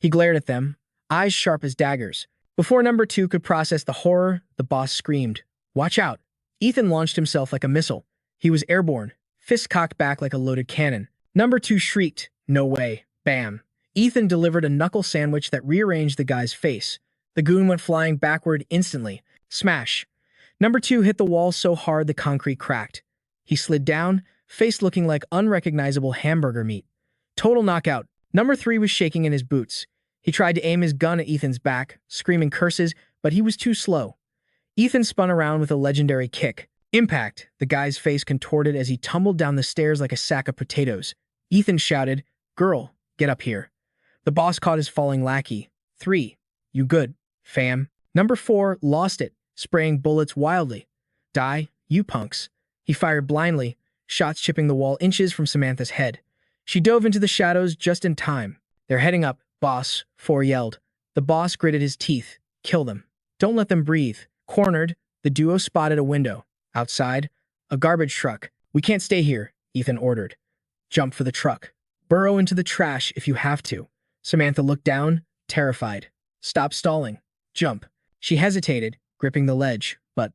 He glared at them, eyes sharp as daggers. Before number 2 could process the horror, the boss screamed, "Watch out!" Ethan launched himself like a missile. He was airborne, fist cocked back like a loaded cannon. Number 2 shrieked, "No way." Bam. Ethan delivered a knuckle sandwich that rearranged the guy's face. The goon went flying backward instantly. Smash. Number 2 hit the wall so hard the concrete cracked. He slid down, face looking like unrecognizable hamburger meat. Total knockout. Number 3 was shaking in his boots. He tried to aim his gun at Ethan's back, screaming curses, but he was too slow. Ethan spun around with a legendary kick. Impact. The guy's face contorted as he tumbled down the stairs like a sack of potatoes. Ethan shouted, "Girl, get up here." The boss caught his falling lackey. 3. You good, fam. Number 4 lost it, spraying bullets wildly. "Die, you punks." He fired blindly, shots chipping the wall inches from Samantha's head. She dove into the shadows just in time. "They're heading up, boss," 4 yelled. The boss gritted his teeth. "Kill them. Don't let them breathe." Cornered, the duo spotted a window. Outside, a garbage truck. "We can't stay here," Ethan ordered. "Jump for the truck. Burrow into the trash if you have to." Samantha looked down, terrified. "Stop stalling. Jump." She hesitated, gripping the ledge. "But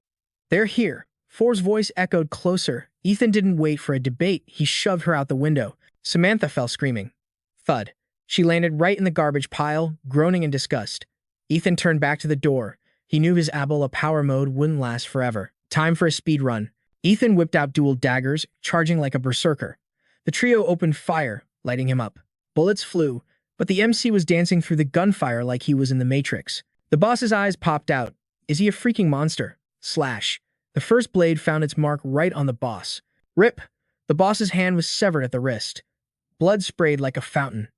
they're here." 4's voice echoed closer. Ethan didn't wait for a debate. He shoved her out the window. Samantha fell screaming. Thud. She landed right in the garbage pile, groaning in disgust. Ethan turned back to the door. He knew his Abola power mode wouldn't last forever. Time for a speed run. Ethan whipped out dual daggers, charging like a berserker. The trio opened fire, lighting him up. Bullets flew, but the MC was dancing through the gunfire like he was in the Matrix. The boss's eyes popped out. Is he a freaking monster? Slash. The first blade found its mark right on the boss. Rip. The boss's hand was severed at the wrist. Blood sprayed like a fountain.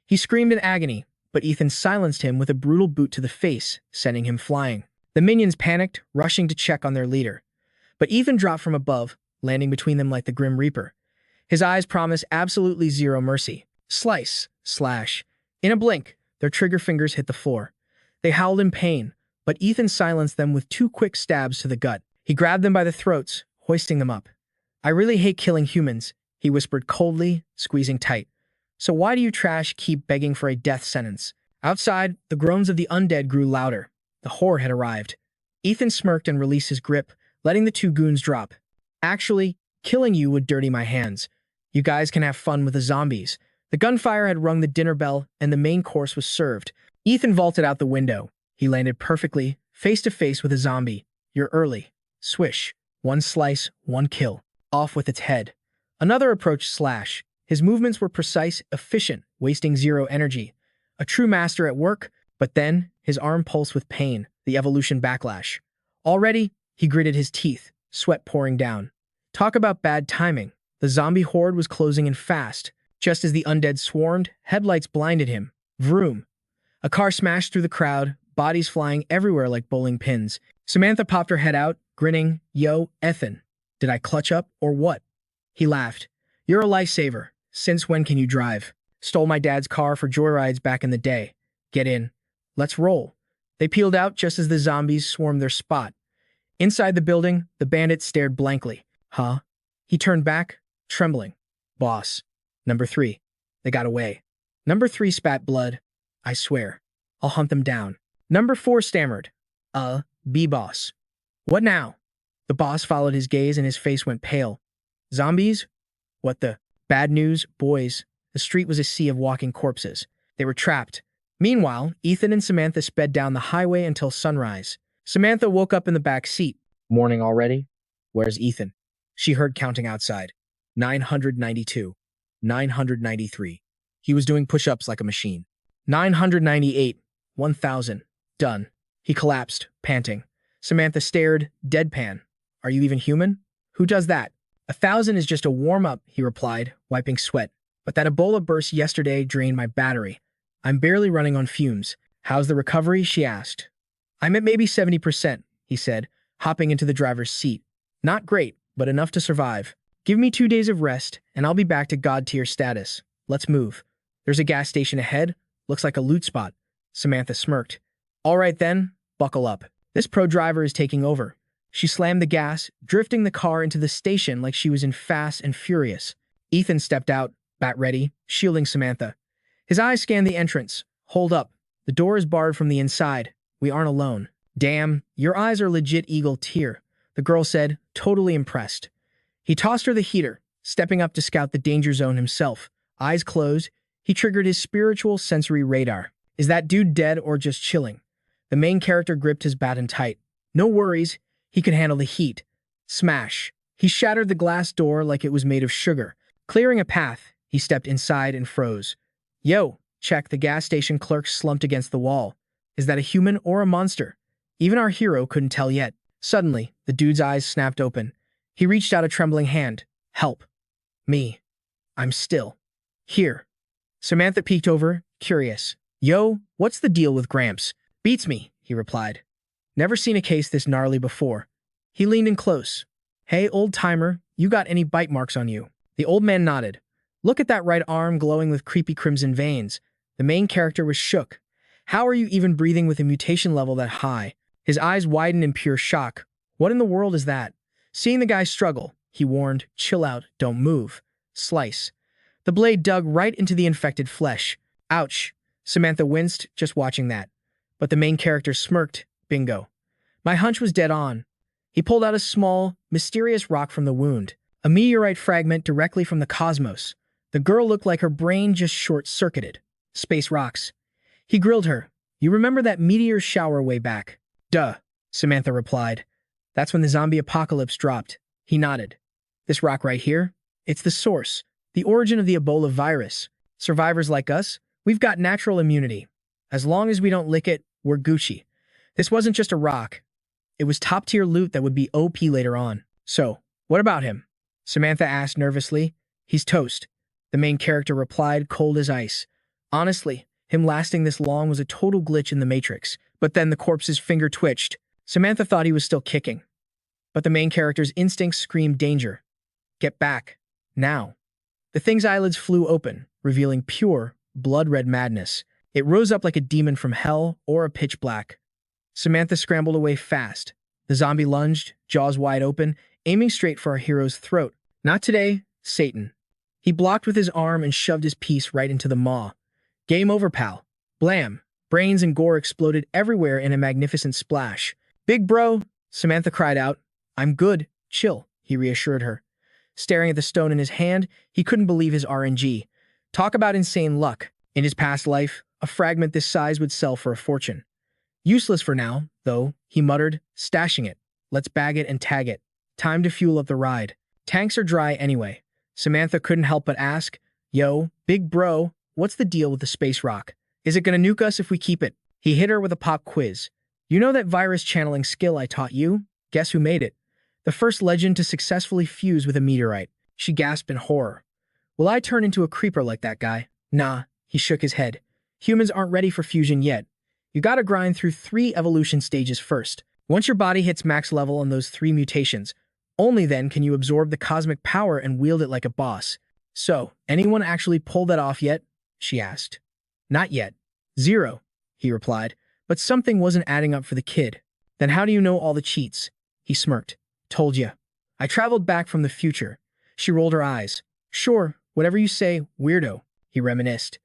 He screamed in agony, but Ethan silenced him with a brutal boot to the face, sending him flying. The minions panicked, rushing to check on their leader. But Ethan dropped from above, landing between them like the Grim Reaper. His eyes promised absolutely zero mercy. Slice. Slash. In a blink, their trigger fingers hit the floor. They howled in pain, but Ethan silenced them with 2 quick stabs to the gut. He grabbed them by the throats, hoisting them up. "I really hate killing humans," he whispered coldly, squeezing tight. So why do you trash keep begging for a death sentence? Outside, the groans of the undead grew louder. The horde had arrived. Ethan smirked and released his grip, letting the two goons drop. Actually, killing you would dirty my hands. You guys can have fun with the zombies. The gunfire had rung the dinner bell, and the main course was served. Ethan vaulted out the window. He landed perfectly, face to face with a zombie. You're early. Swish. One slice, one kill. Off with its head. Another approached Slash. His movements were precise, efficient, wasting zero energy. A true master at work, but then his arm pulsed with pain, the evolution backlash. Already, he gritted his teeth, sweat pouring down. Talk about bad timing. The zombie horde was closing in fast. Just as the undead swarmed, headlights blinded him. Vroom. A car smashed through the crowd, bodies flying everywhere like bowling pins. Samantha popped her head out, grinning. Yo, Ethan. Did I clutch up, or what? He laughed. You're a lifesaver. Since when can you drive? Stole my dad's car for joyrides back in the day. Get in. Let's roll. They peeled out just as the zombies swarmed their spot. Inside the building, the bandit stared blankly. Huh? He turned back, trembling. Boss. Number 3. They got away. Number 3 spat blood. I swear. I'll hunt them down. Number 4 stammered. B-boss. What now? The boss followed his gaze and his face went pale. Zombies? What the? Bad news, boys. The street was a sea of walking corpses. They were trapped. Meanwhile, Ethan and Samantha sped down the highway until sunrise. Samantha woke up in the back seat. Morning already? Where's Ethan? She heard counting outside. 992. 993. He was doing push-ups like a machine. 998. 1,000. Done. He collapsed, panting. Samantha stared, deadpan. Are you even human? Who does that? 1,000 is just a warm-up, he replied, wiping sweat. But that Ebola burst yesterday drained my battery. I'm barely running on fumes. How's the recovery? She asked. I'm at maybe 70%, he said, hopping into the driver's seat. Not great, but enough to survive. Give me 2 days of rest, and I'll be back to God-tier status. Let's move. There's a gas station ahead. Looks like a loot spot. Samantha smirked. All right then, buckle up. This pro driver is taking over. She slammed the gas, drifting the car into the station like she was in Fast and Furious. Ethan stepped out, bat ready, shielding Samantha. His eyes scanned the entrance. Hold up. The door is barred from the inside. We aren't alone. Damn, your eyes are legit eagle tier, the girl said, totally impressed. He tossed her the heater, stepping up to scout the danger zone himself. Eyes closed, he triggered his spiritual sensory radar. Is that dude dead or just chilling? The main character gripped his baton tight. No worries, he could handle the heat. Smash. He shattered the glass door like it was made of sugar. Clearing a path, he stepped inside and froze. Yo, check. The gas station clerk slumped against the wall. Is that a human or a monster? Even our hero couldn't tell yet. Suddenly, the dude's eyes snapped open. He reached out a trembling hand. Help. Me. I'm still. Here. Samantha peeked over, curious. Yo, what's the deal with Gramps? Beats me, he replied. Never seen a case this gnarly before. He leaned in close. Hey, old-timer, you got any bite marks on you? The old man nodded. Look at that right arm glowing with creepy crimson veins. The main character was shook. How are you even breathing with a mutation level that high? His eyes widened in pure shock. What in the world is that? Seeing the guy struggle, he warned, chill out, don't move. Slice. The blade dug right into the infected flesh. Ouch. Samantha winced just watching that. But the main character smirked. Bingo. My hunch was dead on. He pulled out a small, mysterious rock from the wound. A meteorite fragment directly from the cosmos. The girl looked like her brain just short-circuited. Space rocks. He grilled her. You remember that meteor shower way back? Duh, Samantha replied. That's when the zombie apocalypse dropped. He nodded. This rock right here? It's the source. The origin of the Abola virus. Survivors like us, we've got natural immunity. As long as we don't lick it, we're Gucci. This wasn't just a rock. It was top-tier loot that would be OP later on. So, what about him? Samantha asked nervously. He's toast. The main character replied, cold as ice. Honestly, him lasting this long was a total glitch in the Matrix. But then the corpse's finger twitched. Samantha thought he was still kicking. But the main character's instincts screamed danger. Get back. Now. The thing's eyelids flew open, revealing pure, blood-red madness. It rose up like a demon from hell or a pitch black. Samantha scrambled away fast. The zombie lunged, jaws wide open, aiming straight for our hero's throat. Not today, Satan. He blocked with his arm and shoved his piece right into the maw. Game over, pal. Blam. Brains and gore exploded everywhere in a magnificent splash. Big bro, Samantha cried out. I'm good. Chill, he reassured her. Staring at the stone in his hand, he couldn't believe his RNG. Talk about insane luck. In his past life, a fragment this size would sell for a fortune. Useless for now, though, he muttered, stashing it. Let's bag it and tag it. Time to fuel up the ride. Tanks are dry anyway. Samantha couldn't help but ask, Yo, big bro, what's the deal with the space rock? Is it gonna nuke us if we keep it? He hit her with a pop quiz. You know that virus channeling skill I taught you? Guess who made it? The first legend to successfully fuse with a meteorite. She gasped in horror. Will I turn into a creeper like that guy? Nah, he shook his head. Humans aren't ready for fusion yet. You gotta grind through 3 evolution stages first. Once your body hits max level on those 3 mutations, only then can you absorb the cosmic power and wield it like a boss. So, anyone actually pulled that off yet? She asked. Not yet. 0, he replied, but something wasn't adding up for the kid. Then how do you know all the cheats? He smirked. Told ya. I traveled back from the future. She rolled her eyes. Sure, whatever you say, weirdo, he reminisced.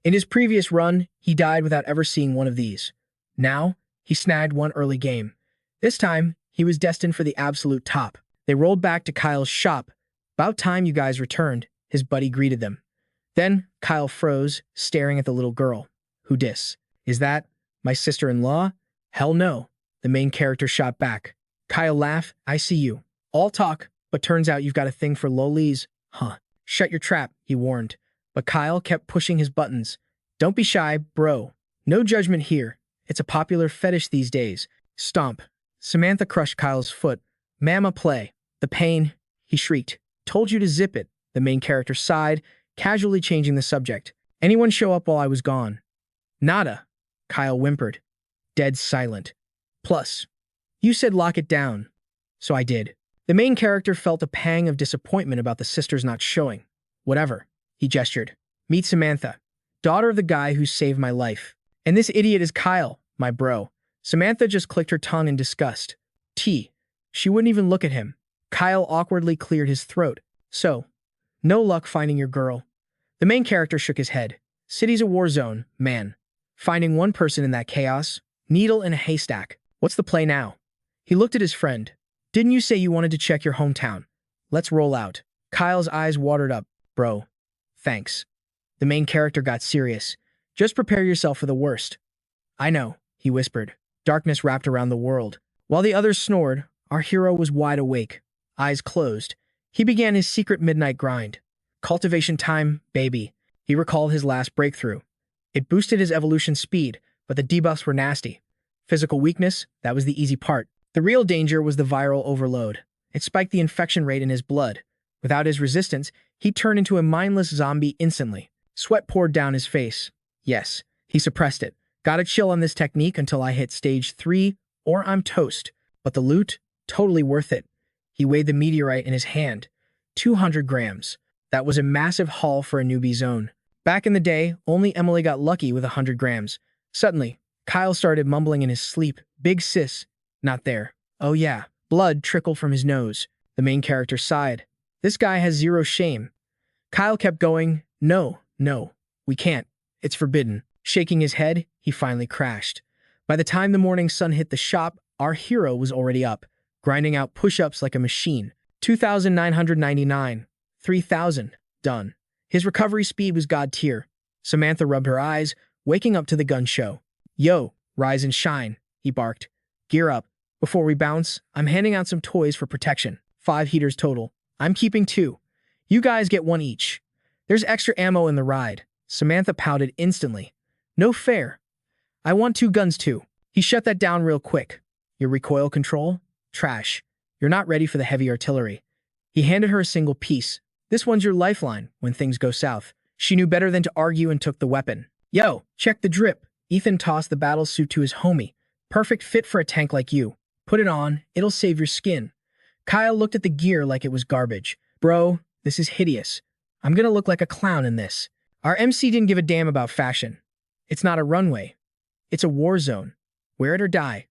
In his previous run, he died without ever seeing one of these. Now, he snagged one early game. This time, he was destined for the absolute top. They rolled back to Kyle's shop. About time you guys returned, his buddy greeted them. Then, Kyle froze, staring at the little girl. Who dis? Is that my sister-in-law? Hell no, the main character shot back. Kyle laughed, I see you. All talk, but turns out you've got a thing for lolies. Huh. Shut your trap, he warned. But Kyle kept pushing his buttons. Don't be shy, bro. No judgment here. It's a popular fetish these days. Stomp. Samantha crushed Kyle's foot. Mama play. The pain, he shrieked. Told you to zip it, the main character sighed, casually changing the subject. Anyone show up while I was gone? Nada, Kyle whimpered. Dead silent. Plus, you said lock it down. So I did. The main character felt a pang of disappointment about the sisters not showing. Whatever, he gestured. Meet Samantha, daughter of the guy who saved my life. And this idiot is Kyle, my bro. Samantha just clicked her tongue in disgust. She wouldn't even look at him. Kyle awkwardly cleared his throat. So, no luck finding your girl. The main character shook his head. City's a war zone, man. Finding one person in that chaos, needle in a haystack. What's the play now? He looked at his friend. Didn't you say you wanted to check your hometown? Let's roll out. Kyle's eyes watered up. Bro. Thanks. The main character got serious. Just prepare yourself for the worst. I know, he whispered. Darkness wrapped around the world. While the others snored, our hero was wide awake, eyes closed. He began his secret midnight grind. Cultivation time, baby. He recalled his last breakthrough. It boosted his evolution speed, but the debuffs were nasty. Physical weakness, that was the easy part. The real danger was the viral overload. It spiked the infection rate in his blood. Without his resistance, he turned into a mindless zombie instantly. Sweat poured down his face. Yes, he suppressed it. Gotta chill on this technique until I hit stage 3, or I'm toast. But the loot? Totally worth it. He weighed the meteorite in his hand. 200 grams. That was a massive haul for a newbie zone. Back in the day, only Emily got lucky with 100 grams. Suddenly, Kyle started mumbling in his sleep. Big sis. Not there. Oh yeah. Blood trickled from his nose. The main character sighed. This guy has zero shame. Kyle kept going. No, we can't. It's forbidden. Shaking his head, he finally crashed. By the time the morning sun hit the shop, our hero was already up, grinding out push-ups like a machine. 2,999. 3,000. Done. His recovery speed was god tier. Samantha rubbed her eyes, waking up to the gun show. Yo, rise and shine, he barked. Gear up. Before we bounce, I'm handing out some toys for protection. 5 heaters total. I'm keeping 2. You guys get 1 each. There's extra ammo in the ride. Samantha pouted instantly. No fair. I want 2 guns too. He shut that down real quick. Your recoil control? Trash. You're not ready for the heavy artillery. He handed her a single piece. This one's your lifeline when things go south. She knew better than to argue and took the weapon. Yo, check the drip. Ethan tossed the battle suit to his homie. Perfect fit for a tank like you. Put it on, it'll save your skin. Kyle looked at the gear like it was garbage. Bro, this is hideous. I'm gonna look like a clown in this. Our MC didn't give a damn about fashion. It's not a runway. It's a war zone. Wear it or die.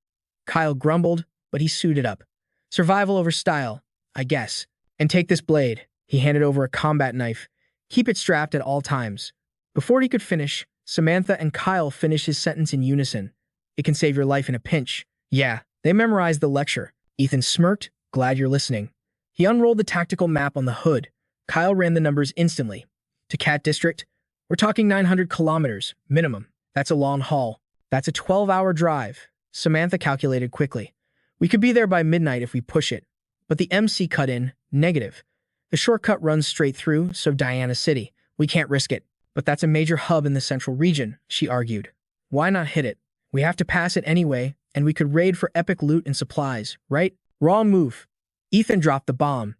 Kyle grumbled, but he suited up. Survival over style, I guess. And take this blade. He handed over a combat knife. Keep it strapped at all times. Before he could finish, Samantha and Kyle finished his sentence in unison. It can save your life in a pinch. Yeah, they memorized the lecture. Ethan smirked, glad you're listening. He unrolled the tactical map on the hood. Kyle ran the numbers instantly. To Cat District, we're talking 900 kilometers, minimum. That's a long haul. That's a 12-hour drive. Samantha calculated quickly. We could be there by midnight if we push it. But the MC cut in, negative. The shortcut runs straight through, so Diana City. We can't risk it. But that's a major hub in the central region, she argued. Why not hit it? We have to pass it anyway, and we could raid for epic loot and supplies, right? Wrong move. Ethan dropped the bomb.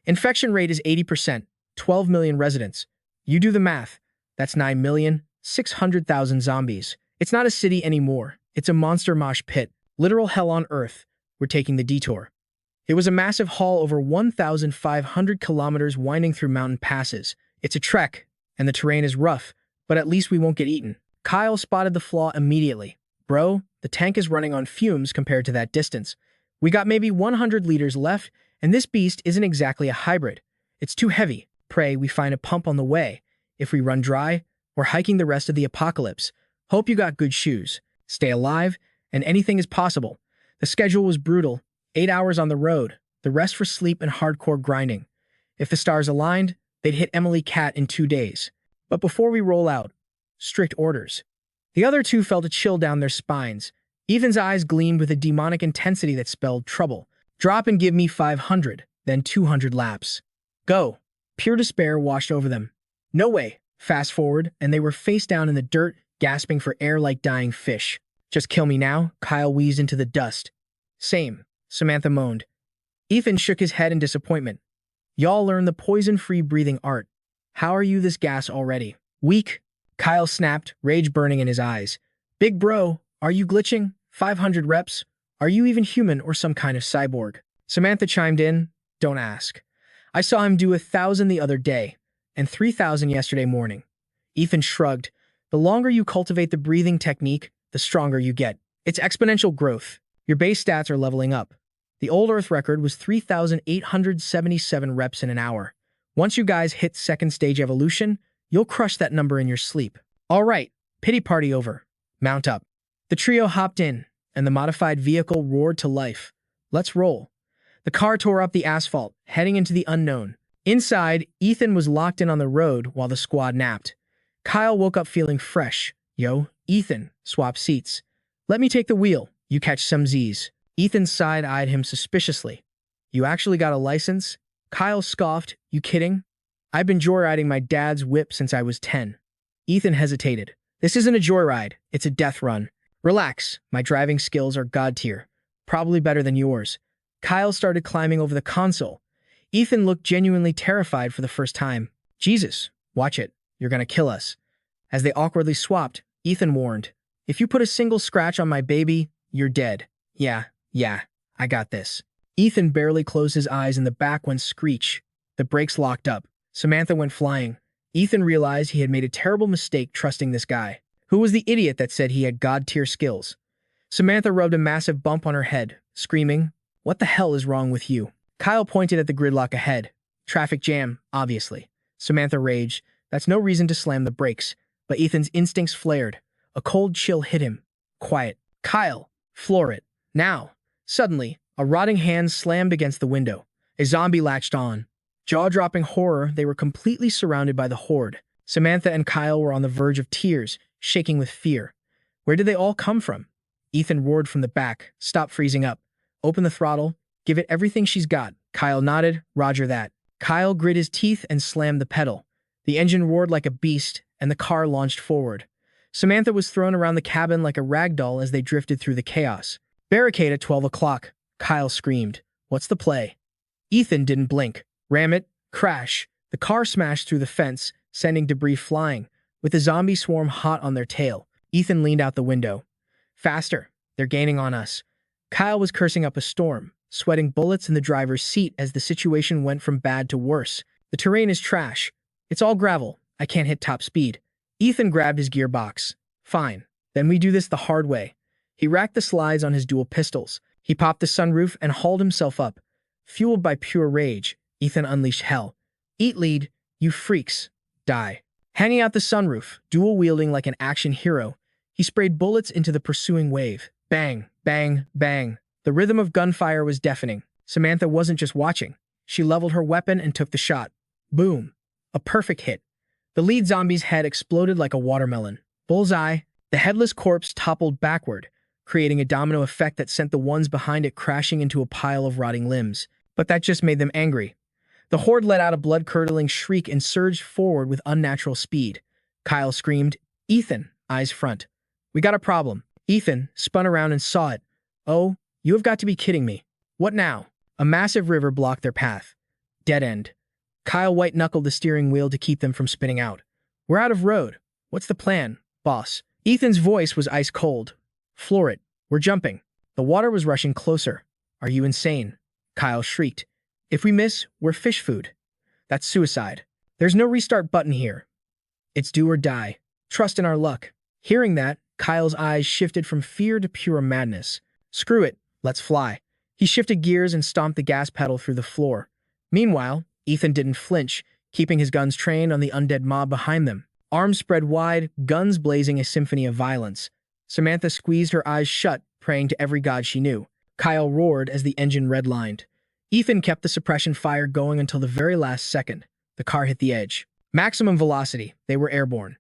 Infection rate is 80%, 12 million residents. You do the math. That's 9,600,000 zombies. It's not a city anymore. It's a monster mosh pit. Literal hell on earth. We're taking the detour. It was a massive haul over 1,500 kilometers winding through mountain passes. It's a trek, and the terrain is rough, but at least we won't get eaten. Kyle spotted the flaw immediately. Bro, the tank is running on fumes compared to that distance. We got maybe 100 liters left, and this beast isn't exactly a hybrid. It's too heavy. Pray we find a pump on the way. If we run dry, we're hiking the rest of the apocalypse. Hope you got good shoes. Stay alive, and anything is possible. The schedule was brutal. 8 hours on the road, the rest for sleep and hardcore grinding. If the stars aligned, they'd hit Emily Cat in 2 days. But before we roll out, strict orders. The other two felt a chill down their spines. Ethan's eyes gleamed with a demonic intensity that spelled trouble. Drop and give me 500, then 200 laps. Go. Pure despair washed over them. No way. Fast forward, and they were face down in the dirt, gasping for air like dying fish. Just kill me now, Kyle wheezed into the dust. Same, Samantha moaned. Ethan shook his head in disappointment. Y'all learn the poison-free breathing art. How are you this gas already? Weak, Kyle snapped, rage burning in his eyes. Big bro, are you glitching? 500 reps? Are you even human or some kind of cyborg? Samantha chimed in. Don't ask. I saw him do 1,000 the other day, and 3,000 yesterday morning. Ethan shrugged. The longer you cultivate the breathing technique, the stronger you get. It's exponential growth. Your base stats are leveling up. The old Earth record was 3,877 reps in an hour. Once you guys hit second stage evolution, you'll crush that number in your sleep. All right, pity party over. Mount up. The trio hopped in, and the modified vehicle roared to life. Let's roll. The car tore up the asphalt, heading into the unknown. Inside, Ethan was locked in on the road while the squad napped. Kyle woke up feeling fresh. Yo, Ethan, swap seats. Let me take the wheel. You catch some Z's. Ethan side-eyed him suspiciously. You actually got a license? Kyle scoffed. You kidding? I've been joyriding my dad's whip since I was 10. Ethan hesitated. This isn't a joyride. It's a death run. Relax. My driving skills are god tier. Probably better than yours. Kyle started climbing over the console. Ethan looked genuinely terrified for the first time. Jesus, watch it. You're gonna kill us. As they awkwardly swapped, Ethan warned, if you put a single scratch on my baby, you're dead. Yeah, I got this. Ethan barely closed his eyes and the back went screech. The brakes locked up. Samantha went flying. Ethan realized he had made a terrible mistake trusting this guy. Who was the idiot that said he had god-tier skills? Samantha rubbed a massive bump on her head, screaming, What the hell is wrong with you? Kyle pointed at the gridlock ahead. Traffic jam, obviously. Samantha raged. That's no reason to slam the brakes. But Ethan's instincts flared. A cold chill hit him. Quiet. Kyle, floor it. Now. Suddenly, a rotting hand slammed against the window. A zombie latched on. Jaw-dropping horror, they were completely surrounded by the horde. Samantha and Kyle were on the verge of tears, shaking with fear. Where did they all come from? Ethan roared from the back. Stop freezing up. Open the throttle. Give it everything she's got. Kyle nodded. Roger that. Kyle grit his teeth and slammed the pedal. The engine roared like a beast, and the car launched forward. Samantha was thrown around the cabin like a rag doll as they drifted through the chaos. Barricade at 12 o'clock. Kyle screamed. What's the play? Ethan didn't blink. Ram it. Crash. The car smashed through the fence, sending debris flying, with the zombie swarm hot on their tail. Ethan leaned out the window. Faster. They're gaining on us. Kyle was cursing up a storm, sweating bullets in the driver's seat as the situation went from bad to worse. The terrain is trash. It's all gravel. I can't hit top speed. Ethan grabbed his gearbox. Fine. Then we do this the hard way. He racked the slides on his dual pistols. He popped the sunroof and hauled himself up. Fueled by pure rage, Ethan unleashed hell. Eat lead, you freaks. die. Hanging out the sunroof, dual-wielding like an action hero, he sprayed bullets into the pursuing wave. Bang, bang, bang. The rhythm of gunfire was deafening. Samantha wasn't just watching. She leveled her weapon and took the shot. Boom. A perfect hit. The lead zombie's head exploded like a watermelon. Bullseye. The headless corpse toppled backward, creating a domino effect that sent the ones behind it crashing into a pile of rotting limbs. But that just made them angry. The horde let out a blood-curdling shriek and surged forward with unnatural speed. Kyle screamed, "Ethan!" eyes front. "We got a problem." Ethan spun around and saw it. "Oh, you have got to be kidding me. What now?" A massive river blocked their path. Dead end. Kyle white-knuckled the steering wheel to keep them from spinning out. "We're out of road. What's the plan, boss?" Ethan's voice was ice cold. "Floor it. We're jumping." The water was rushing closer. "Are you insane?" Kyle shrieked. "If we miss, we're fish food. That's suicide. There's no restart button here. It's do or die. Trust in our luck." Hearing that, Kyle's eyes shifted from fear to pure madness. "Screw it. Let's fly." He shifted gears and stomped the gas pedal through the floor. Meanwhile, Ethan didn't flinch, keeping his guns trained on the undead mob behind them. Arms spread wide, guns blazing a symphony of violence. Samantha squeezed her eyes shut, praying to every god she knew. Kyle roared as the engine redlined. Ethan kept the suppression fire going until the very last second. The car hit the edge. Maximum velocity. They were airborne.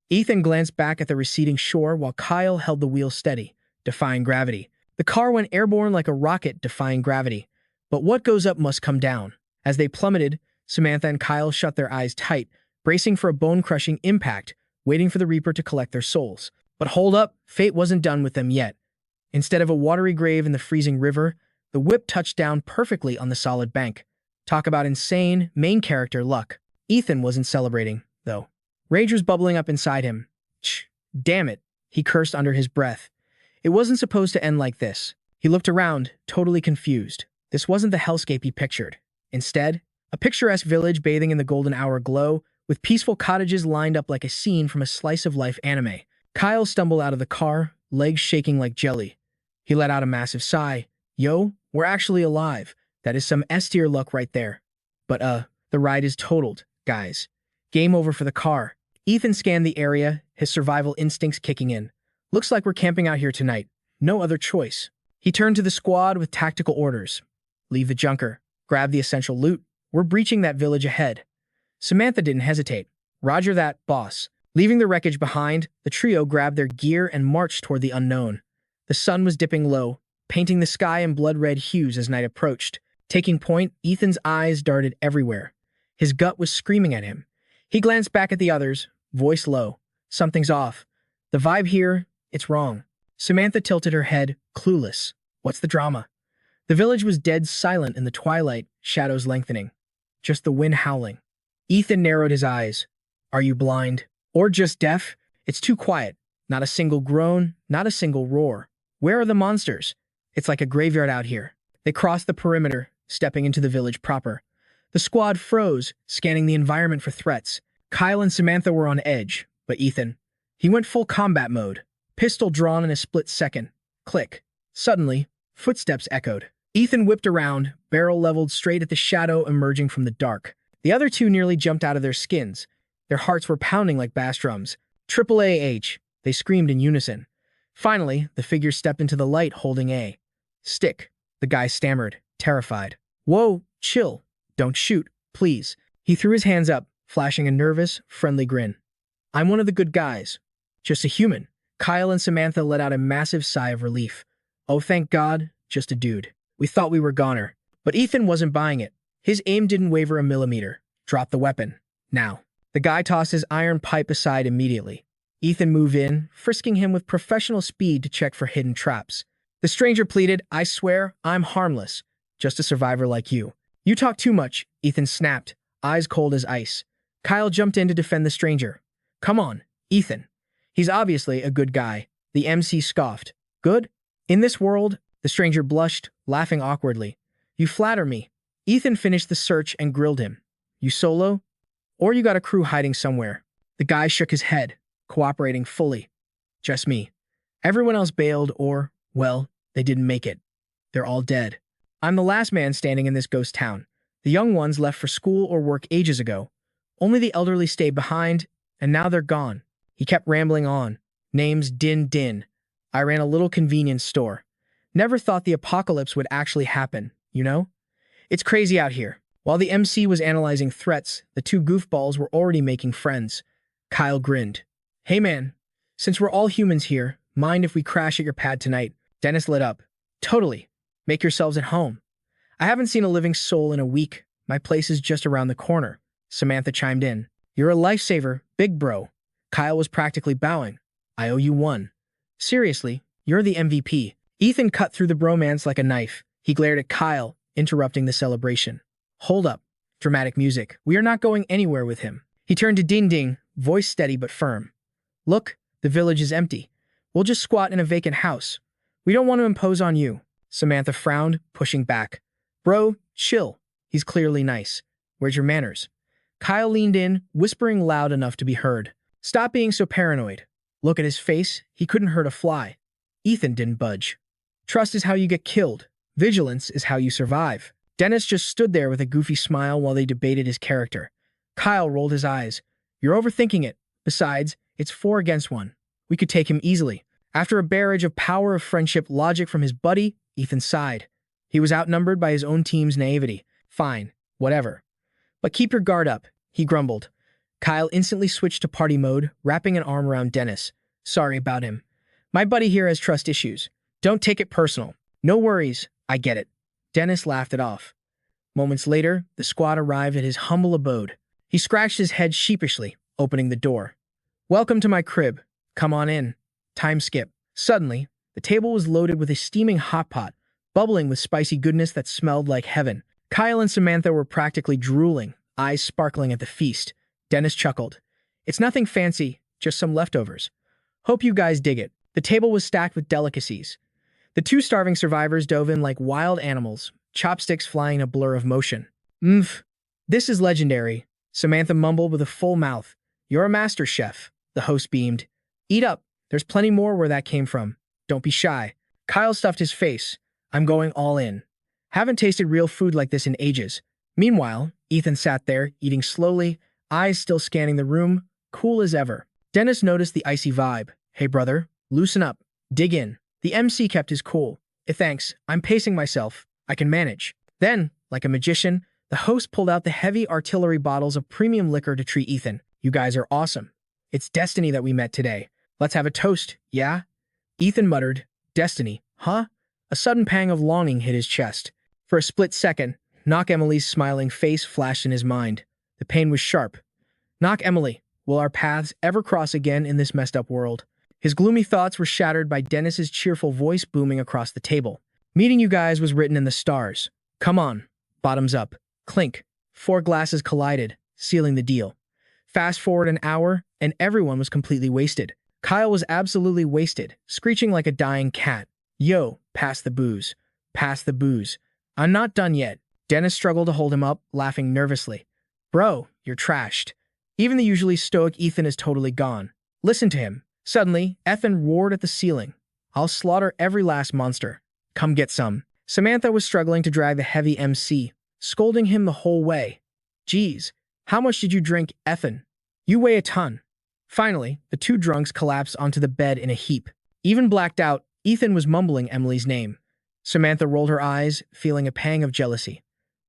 Ethan glanced back at the receding shore while Kyle held the wheel steady, defying gravity. The car went airborne like a rocket defying gravity. But what goes up must come down. As they plummeted, Samantha and Kyle shut their eyes tight, bracing for a bone-crushing impact, waiting for the Reaper to collect their souls. But hold up, fate wasn't done with them yet. Instead of a watery grave in the freezing river, the whip touched down perfectly on the solid bank. Talk about insane, main character luck. Ethan wasn't celebrating, though. Rage was bubbling up inside him. Damn it, he cursed under his breath. It wasn't supposed to end like this. He looked around, totally confused. This wasn't the hellscape he pictured. Instead, a picturesque village bathing in the golden hour glow, with peaceful cottages lined up like a scene from a slice-of-life anime. Kyle stumbled out of the car, legs shaking like jelly. He let out a massive sigh. Yo, we're actually alive. That is some S-tier luck right there. But the ride is totaled, guys. Game over for the car. Ethan scanned the area, his survival instincts kicking in. Looks like we're camping out here tonight. No other choice. He turned to the squad with tactical orders. Leave the junker. Grab the essential loot. We're breaching that village ahead. Samantha didn't hesitate. Roger that, boss. Leaving the wreckage behind, the trio grabbed their gear and marched toward the unknown. The sun was dipping low, painting the sky in blood-red hues as night approached. Taking point, Ethan's eyes darted everywhere. His gut was screaming at him. He glanced back at the others, voice low. Something's off. The vibe here, it's wrong. Samantha tilted her head, clueless. What's the drama? The village was dead silent in the twilight, shadows lengthening. Just the wind howling. Ethan narrowed his eyes. Are you blind? Or just deaf? It's too quiet. Not a single groan, not a single roar. Where are the monsters? It's like a graveyard out here. They crossed the perimeter, stepping into the village proper. The squad froze, scanning the environment for threats. Kyle and Samantha were on edge, but Ethan, he went full combat mode. Pistol drawn in a split second. Click. Suddenly, footsteps echoed. Ethan whipped around, barrel leveled straight at the shadow emerging from the dark. The other two nearly jumped out of their skins. Their hearts were pounding like bass drums. Triple A-H, they screamed in unison. Finally, the figure stepped into the light holding a stick. The guy stammered, terrified. Whoa, chill. Don't shoot, please. He threw his hands up, flashing a nervous, friendly grin. I'm one of the good guys. Just a human. Kyle and Samantha let out a massive sigh of relief. Oh, thank God, just a dude. We thought we were goner. But Ethan wasn't buying it. His aim didn't waver a millimeter. Drop the weapon. Now. The guy tossed his iron pipe aside immediately. Ethan moved in, frisking him with professional speed to check for hidden traps. The stranger pleaded, I swear, I'm harmless. Just a survivor like you. You talk too much, Ethan snapped, eyes cold as ice. Kyle jumped in to defend the stranger. Come on, Ethan. He's obviously a good guy. The MC scoffed. Good? In this world, the stranger blushed, laughing awkwardly. You flatter me. Ethan finished the search and grilled him. You solo? Or you got a crew hiding somewhere? The guy shook his head, cooperating fully. Just me. Everyone else bailed or, well, they didn't make it. They're all dead. I'm the last man standing in this ghost town. The young ones left for school or work ages ago. Only the elderly stayed behind, and now they're gone. He kept rambling on. Name's Din Din. I ran a little convenience store. Never thought the apocalypse would actually happen, you know? It's crazy out here. While the MC was analyzing threats, the two goofballs were already making friends. Kyle grinned. Hey man, since we're all humans here, mind if we crash at your pad tonight? Dennis lit up. Totally. Make yourselves at home. I haven't seen a living soul in a week. My place is just around the corner. Samantha chimed in. You're a lifesaver, big bro. Kyle was practically bowing. I owe you one. Seriously, you're the MVP. Ethan cut through the bromance like a knife. He glared at Kyle, interrupting the celebration. Hold up. Dramatic music. We are not going anywhere with him. He turned to Ding Ding, voice steady but firm. Look, the village is empty. We'll just squat in a vacant house. We don't want to impose on you. Samantha frowned, pushing back. Bro, chill. He's clearly nice. Where's your manners? Kyle leaned in, whispering loud enough to be heard. Stop being so paranoid. Look at his face. He couldn't hurt a fly. Ethan didn't budge. Trust is how you get killed. Vigilance is how you survive. Dennis just stood there with a goofy smile while they debated his character. Kyle rolled his eyes. You're overthinking it. Besides, it's 4 against 1. We could take him easily. After a barrage of power of friendship logic from his buddy, Ethan sighed. He was outnumbered by his own team's naivety. Fine, whatever. But keep your guard up, he grumbled. Kyle instantly switched to party mode, wrapping an arm around Dennis. Sorry about him. My buddy here has trust issues. Don't take it personal. No worries, I get it. Dennis laughed it off. Moments later, the squad arrived at his humble abode. He scratched his head sheepishly, opening the door. Welcome to my crib. Come on in. Time skip. Suddenly, the table was loaded with a steaming hot pot, bubbling with spicy goodness that smelled like heaven. Kyle and Samantha were practically drooling, eyes sparkling at the feast. Dennis chuckled. It's nothing fancy, just some leftovers. Hope you guys dig it. The table was stacked with delicacies. The 2 starving survivors dove in like wild animals, chopsticks flying a blur of motion. This is legendary, Samantha mumbled with a full mouth. You're a master chef, the host beamed. Eat up, there's plenty more where that came from. Don't be shy. Kyle stuffed his face. I'm going all in. Haven't tasted real food like this in ages. Meanwhile, Ethan sat there, eating slowly, eyes still scanning the room, cool as ever. Dennis noticed the icy vibe. Hey brother, loosen up. Dig in. The MC kept his cool. Thanks, I'm pacing myself. I can manage. Then, like a magician, the host pulled out the heavy artillery bottles of premium liquor to treat Ethan. You guys are awesome. It's destiny that we met today. Let's have a toast, yeah? Ethan muttered, Destiny, huh? A sudden pang of longing hit his chest. For a split second, Knock Emily's smiling face flashed in his mind. The pain was sharp. Knock Emily, will our paths ever cross again in this messed up world? His gloomy thoughts were shattered by Dennis's cheerful voice booming across the table. Meeting you guys was written in the stars. Come on. Bottoms up. Clink. 4 glasses collided, sealing the deal. Fast forward an hour, and everyone was completely wasted. Kyle was absolutely wasted, screeching like a dying cat. Yo, pass the booze. Pass the booze. I'm not done yet. Dennis struggled to hold him up, laughing nervously. Bro, you're trashed. Even the usually stoic Ethan is totally gone. Listen to him. Suddenly, Ethan roared at the ceiling. I'll slaughter every last monster. Come get some. Samantha was struggling to drag the heavy MC, scolding him the whole way. Geez, how much did you drink, Ethan? You weigh a ton. Finally, the 2 drunks collapsed onto the bed in a heap. Even blacked out, Ethan was mumbling Emily's name. Samantha rolled her eyes, feeling a pang of jealousy.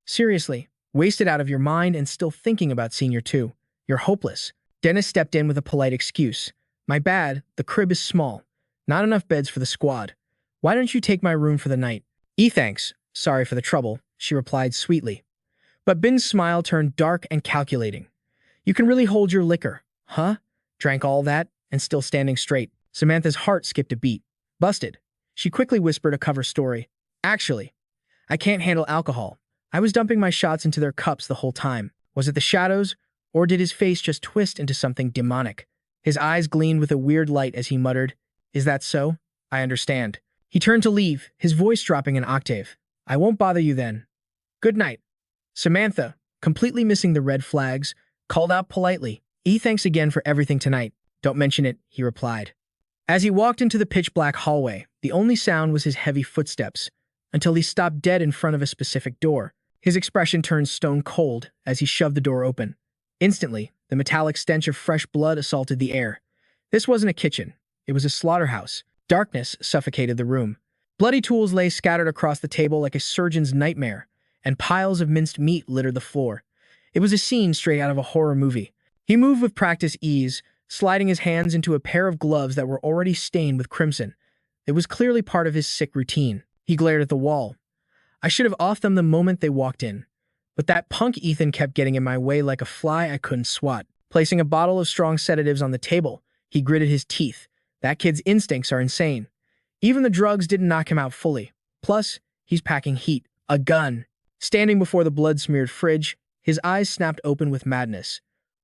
Seriously, wasted out of your mind and still thinking about Senior 2. You're hopeless. Dennis stepped in with a polite excuse. My bad, the crib is small. Not enough beds for the squad. Why don't you take my room for the night? Thanks. Sorry for the trouble, she replied sweetly. But Bin's smile turned dark and calculating. You can really hold your liquor, huh? Drank all that and still standing straight. Samantha's heart skipped a beat. Busted. She quickly whispered a cover story. Actually, I can't handle alcohol. I was dumping my shots into their cups the whole time. Was it the shadows, or did his face just twist into something demonic? His eyes gleamed with a weird light as he muttered, Is that so? I understand. He turned to leave, his voice dropping an octave. I won't bother you then. Good night. Samantha, completely missing the red flags, called out politely. Thanks again for everything tonight. Don't mention it, he replied. As he walked into the pitch-black hallway, the only sound was his heavy footsteps, until he stopped dead in front of a specific door. His expression turned stone cold as he shoved the door open. Instantly, the metallic stench of fresh blood assaulted the air. This wasn't a kitchen. It was a slaughterhouse. Darkness suffocated the room. Bloody tools lay scattered across the table like a surgeon's nightmare, and piles of minced meat littered the floor. It was a scene straight out of a horror movie. He moved with practiced ease, sliding his hands into a pair of gloves that were already stained with crimson. It was clearly part of his sick routine. He glared at the wall. I should have offed them the moment they walked in. But that punk Ethan kept getting in my way like a fly I couldn't swat. Placing a bottle of strong sedatives on the table, he gritted his teeth. That kid's instincts are insane. Even the drugs didn't knock him out fully. Plus, he's packing heat. A gun. Standing before the blood-smeared fridge, his eyes snapped open with madness.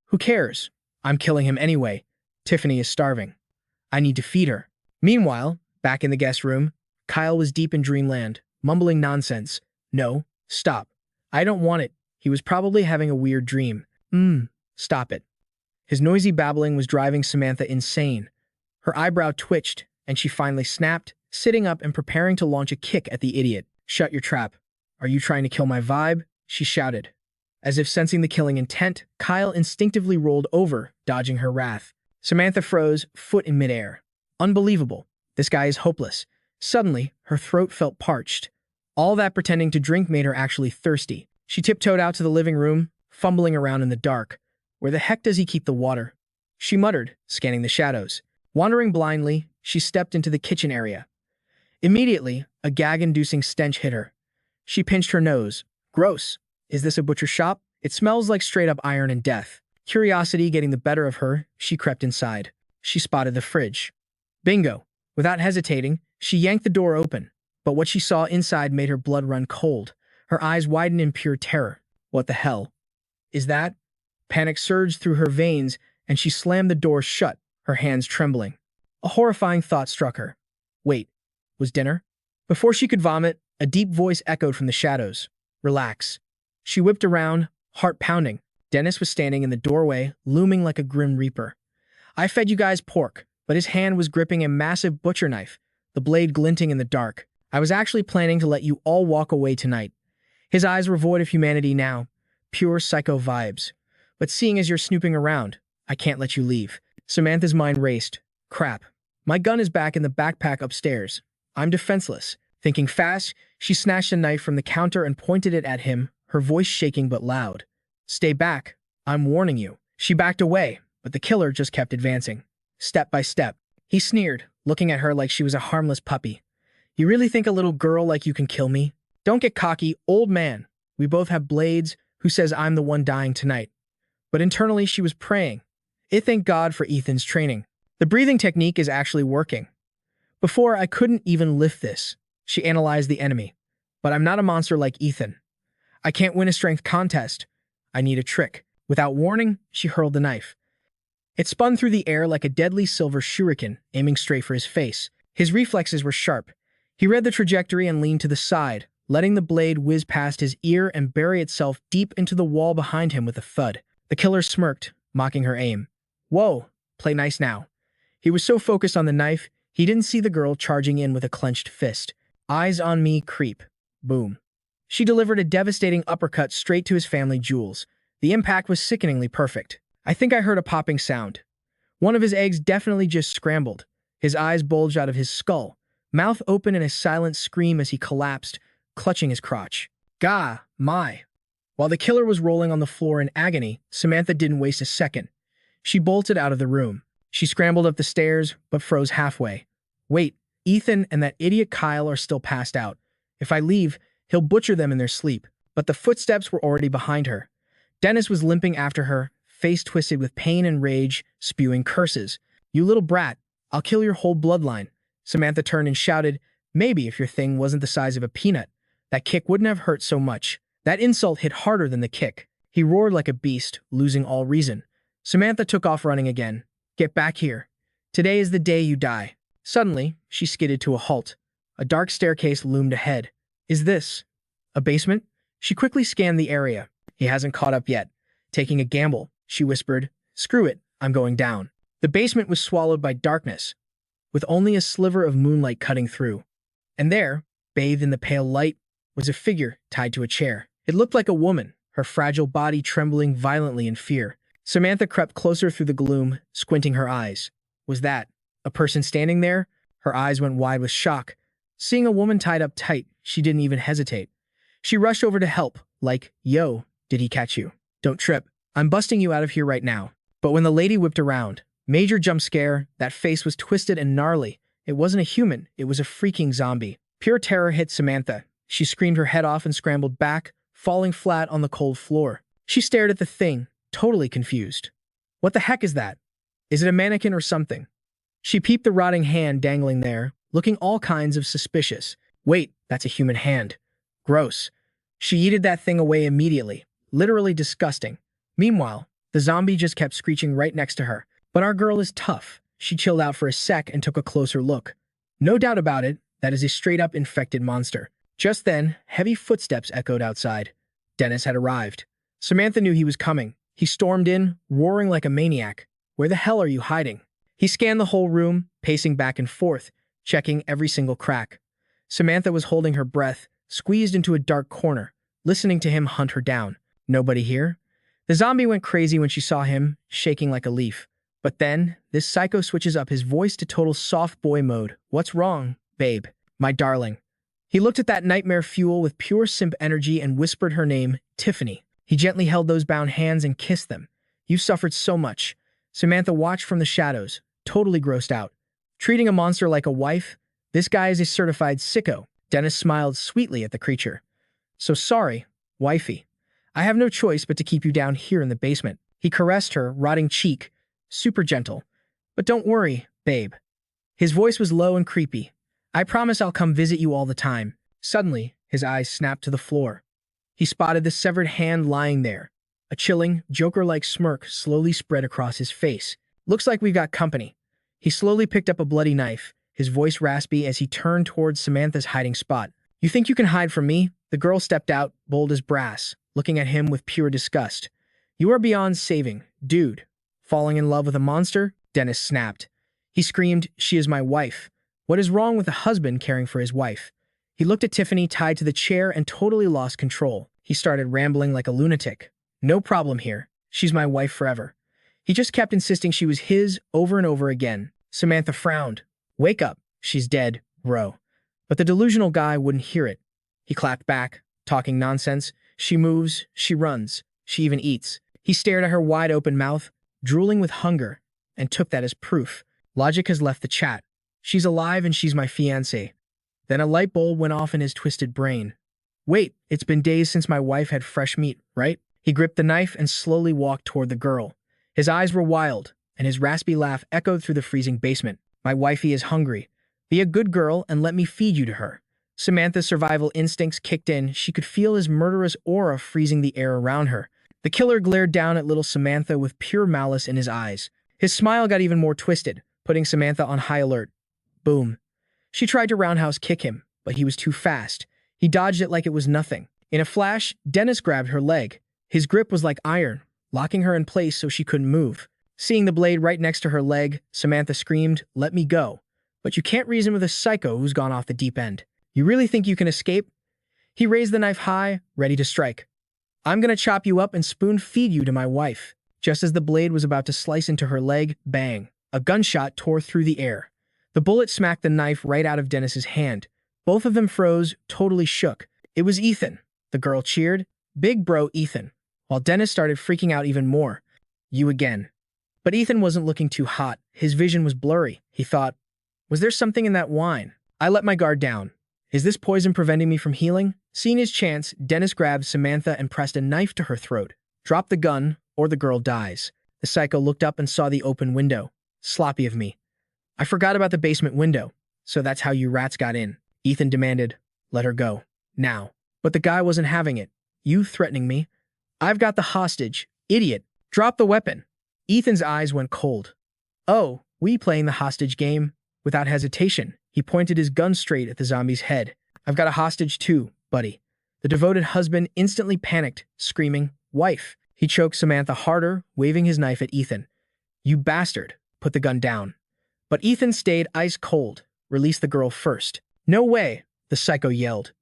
Who cares? I'm killing him anyway. Tiffany is starving. I need to feed her. Meanwhile, back in the guest room, Kyle was deep in dreamland, mumbling nonsense. No, stop. I don't want it. He was probably having a weird dream. Stop it. His noisy babbling was driving Samantha insane. Her eyebrow twitched, and she finally snapped, sitting up and preparing to launch a kick at the idiot. Shut your trap. Are you trying to kill my vibe? She shouted. As if sensing the killing intent, Kyle instinctively rolled over, dodging her wrath. Samantha froze, foot in midair. Unbelievable. This guy is hopeless. Suddenly, her throat felt parched. All that pretending to drink made her actually thirsty. She tiptoed out to the living room, fumbling around in the dark. Where the heck does he keep the water? She muttered, scanning the shadows. Wandering blindly, she stepped into the kitchen area. Immediately, a gag-inducing stench hit her. She pinched her nose. Gross. Is this a butcher shop? It smells like straight-up iron and death. Curiosity getting the better of her, she crept inside. She spotted the fridge. Bingo. Without hesitating, she yanked the door open. But what she saw inside made her blood run cold. Her eyes widened in pure terror. What the hell? Is that? Panic surged through her veins, and she slammed the door shut, her hands trembling. A horrifying thought struck her. Wait, was dinner? Before she could vomit, a deep voice echoed from the shadows. Relax. She whipped around, heart pounding. Dennis was standing in the doorway, looming like a grim reaper. I fed you guys pork, but his hand was gripping a massive butcher knife, the blade glinting in the dark. I was actually planning to let you all walk away tonight. His eyes were void of humanity now, pure psycho vibes. But seeing as you're snooping around, I can't let you leave. Samantha's mind raced. Crap. My gun is back in the backpack upstairs. I'm defenseless. Thinking fast, she snatched a knife from the counter and pointed it at him, her voice shaking but loud. Stay back. I'm warning you. She backed away, but the killer just kept advancing. Step by step. He sneered, looking at her like she was a harmless puppy. You really think a little girl like you can kill me? Don't get cocky, old man. We both have blades. Who says I'm the one dying tonight? But internally she was praying. Thank God for Ethan's training. The breathing technique is actually working. Before, I couldn't even lift this. She analyzed the enemy. But I'm not a monster like Ethan. I can't win a strength contest. I need a trick. Without warning, she hurled the knife. It spun through the air like a deadly silver shuriken, aiming straight for his face. His reflexes were sharp. He read the trajectory and leaned to the side, letting the blade whiz past his ear and bury itself deep into the wall behind him with a thud. The killer smirked, mocking her aim. Whoa, play nice now. He was so focused on the knife, he didn't see the girl charging in with a clenched fist. Eyes on me, creep. Boom. She delivered a devastating uppercut straight to his family jewels. The impact was sickeningly perfect. I think I heard a popping sound. One of his eggs definitely just scrambled. His eyes bulged out of his skull, mouth open in a silent scream as he collapsed, clutching his crotch. Gah, my. While the killer was rolling on the floor in agony, Samantha didn't waste a second. She bolted out of the room. She scrambled up the stairs, but froze halfway. Wait, Ethan and that idiot Kyle are still passed out. If I leave, he'll butcher them in their sleep. But the footsteps were already behind her. Dennis was limping after her, face twisted with pain and rage, spewing curses. You little brat, I'll kill your whole bloodline. Samantha turned and shouted, maybe if your thing wasn't the size of a peanut, that kick wouldn't have hurt so much. That insult hit harder than the kick. He roared like a beast, losing all reason. Samantha took off running again. Get back here. Today is the day you die. Suddenly, she skidded to a halt. A dark staircase loomed ahead. Is this a basement? She quickly scanned the area. He hasn't caught up yet. Taking a gamble, she whispered, screw it, I'm going down. The basement was swallowed by darkness, with only a sliver of moonlight cutting through. And there, bathed in the pale light, was a figure tied to a chair. It looked like a woman, her fragile body trembling violently in fear. Samantha crept closer through the gloom, squinting her eyes. Was that a person standing there? Her eyes went wide with shock. Seeing a woman tied up tight, she didn't even hesitate. She rushed over to help, like, "Yo, did he catch you? Don't trip. I'm busting you out of here right now." But when the lady whipped around, major jump scare, that face was twisted and gnarly. It wasn't a human, it was a freaking zombie. Pure terror hit Samantha. She screamed her head off and scrambled back, falling flat on the cold floor. She stared at the thing, totally confused. What the heck is that? Is it a mannequin or something? She peeped the rotting hand dangling there, looking all kinds of suspicious. Wait, that's a human hand. Gross. She yeeted that thing away immediately, literally disgusting. Meanwhile, the zombie just kept screeching right next to her. But our girl is tough. She chilled out for a sec and took a closer look. No doubt about it, that is a straight-up infected monster. Just then, heavy footsteps echoed outside. Dennis had arrived. Samantha knew he was coming. He stormed in, roaring like a maniac. Where the hell are you hiding? He scanned the whole room, pacing back and forth, checking every single crack. Samantha was holding her breath, squeezed into a dark corner, listening to him hunt her down. Nobody here? The zombie went crazy when she saw him, shaking like a leaf. But then, this psycho switches up his voice to total soft boy mode. What's wrong, babe? My darling. He looked at that nightmare fuel with pure simp energy and whispered her name, Tiffany. He gently held those bound hands and kissed them. You suffered so much. Samantha watched from the shadows, totally grossed out. Treating a monster like a wife? This guy is a certified sicko. Dennis smiled sweetly at the creature. So sorry, wifey. I have no choice but to keep you down here in the basement. He caressed her rotting cheek, super gentle. But don't worry, babe. His voice was low and creepy. I promise I'll come visit you all the time. Suddenly, his eyes snapped to the floor. He spotted the severed hand lying there. A chilling, Joker-like smirk slowly spread across his face. Looks like we've got company. He slowly picked up a bloody knife, his voice raspy as he turned towards Samantha's hiding spot. You think you can hide from me? The girl stepped out, bold as brass, looking at him with pure disgust. You are beyond saving, dude. Falling in love with a monster? Dennis snapped. He screamed, she is my wife. What is wrong with a husband caring for his wife? He looked at Tiffany tied to the chair and totally lost control. He started rambling like a lunatic. No problem here. She's my wife forever. He just kept insisting she was his over and over again. Samantha frowned. Wake up. She's dead, bro. But the delusional guy wouldn't hear it. He clapped back, talking nonsense. She moves, she runs, she even eats. He stared at her wide-open mouth, drooling with hunger, and took that as proof. Logic has left the chat. She's alive and she's my fiancée. Then a light bulb went off in his twisted brain. Wait, it's been days since my wife had fresh meat, right? He gripped the knife and slowly walked toward the girl. His eyes were wild, and his raspy laugh echoed through the freezing basement. My wifey is hungry. Be a good girl and let me feed you to her. Samantha's survival instincts kicked in. She could feel his murderous aura freezing the air around her. The killer glared down at little Samantha with pure malice in his eyes. His smile got even more twisted, putting Samantha on high alert. Boom. She tried to roundhouse kick him, but he was too fast. He dodged it like it was nothing. In a flash, Dennis grabbed her leg. His grip was like iron, locking her in place so she couldn't move. Seeing the blade right next to her leg, Samantha screamed, "Let me go." But you can't reason with a psycho who's gone off the deep end. You really think you can escape? He raised the knife high, ready to strike. I'm gonna chop you up and spoon-feed you to my wife. Just as the blade was about to slice into her leg, bang. A gunshot tore through the air. The bullet smacked the knife right out of Dennis's hand. Both of them froze, totally shook. It was Ethan. The girl cheered. Big bro Ethan. While Dennis started freaking out even more. You again. But Ethan wasn't looking too hot. His vision was blurry. He thought, was there something in that wine? I let my guard down. Is this poison preventing me from healing? Seeing his chance, Dennis grabbed Samantha and pressed a knife to her throat. Drop the gun, or the girl dies. The psycho looked up and saw the open window. Sloppy of me. I forgot about the basement window. So that's how you rats got in. Ethan demanded, let her go. Now. But the guy wasn't having it. You threatening me? I've got the hostage. Idiot. Drop the weapon. Ethan's eyes went cold. Oh, we playing the hostage game? Without hesitation, he pointed his gun straight at the zombie's head. I've got a hostage too, buddy. The devoted husband instantly panicked, screaming, wife. He choked Samantha harder, waving his knife at Ethan. You bastard. Put the gun down. But Ethan stayed ice cold. Release the girl first. No way, the psycho yelled.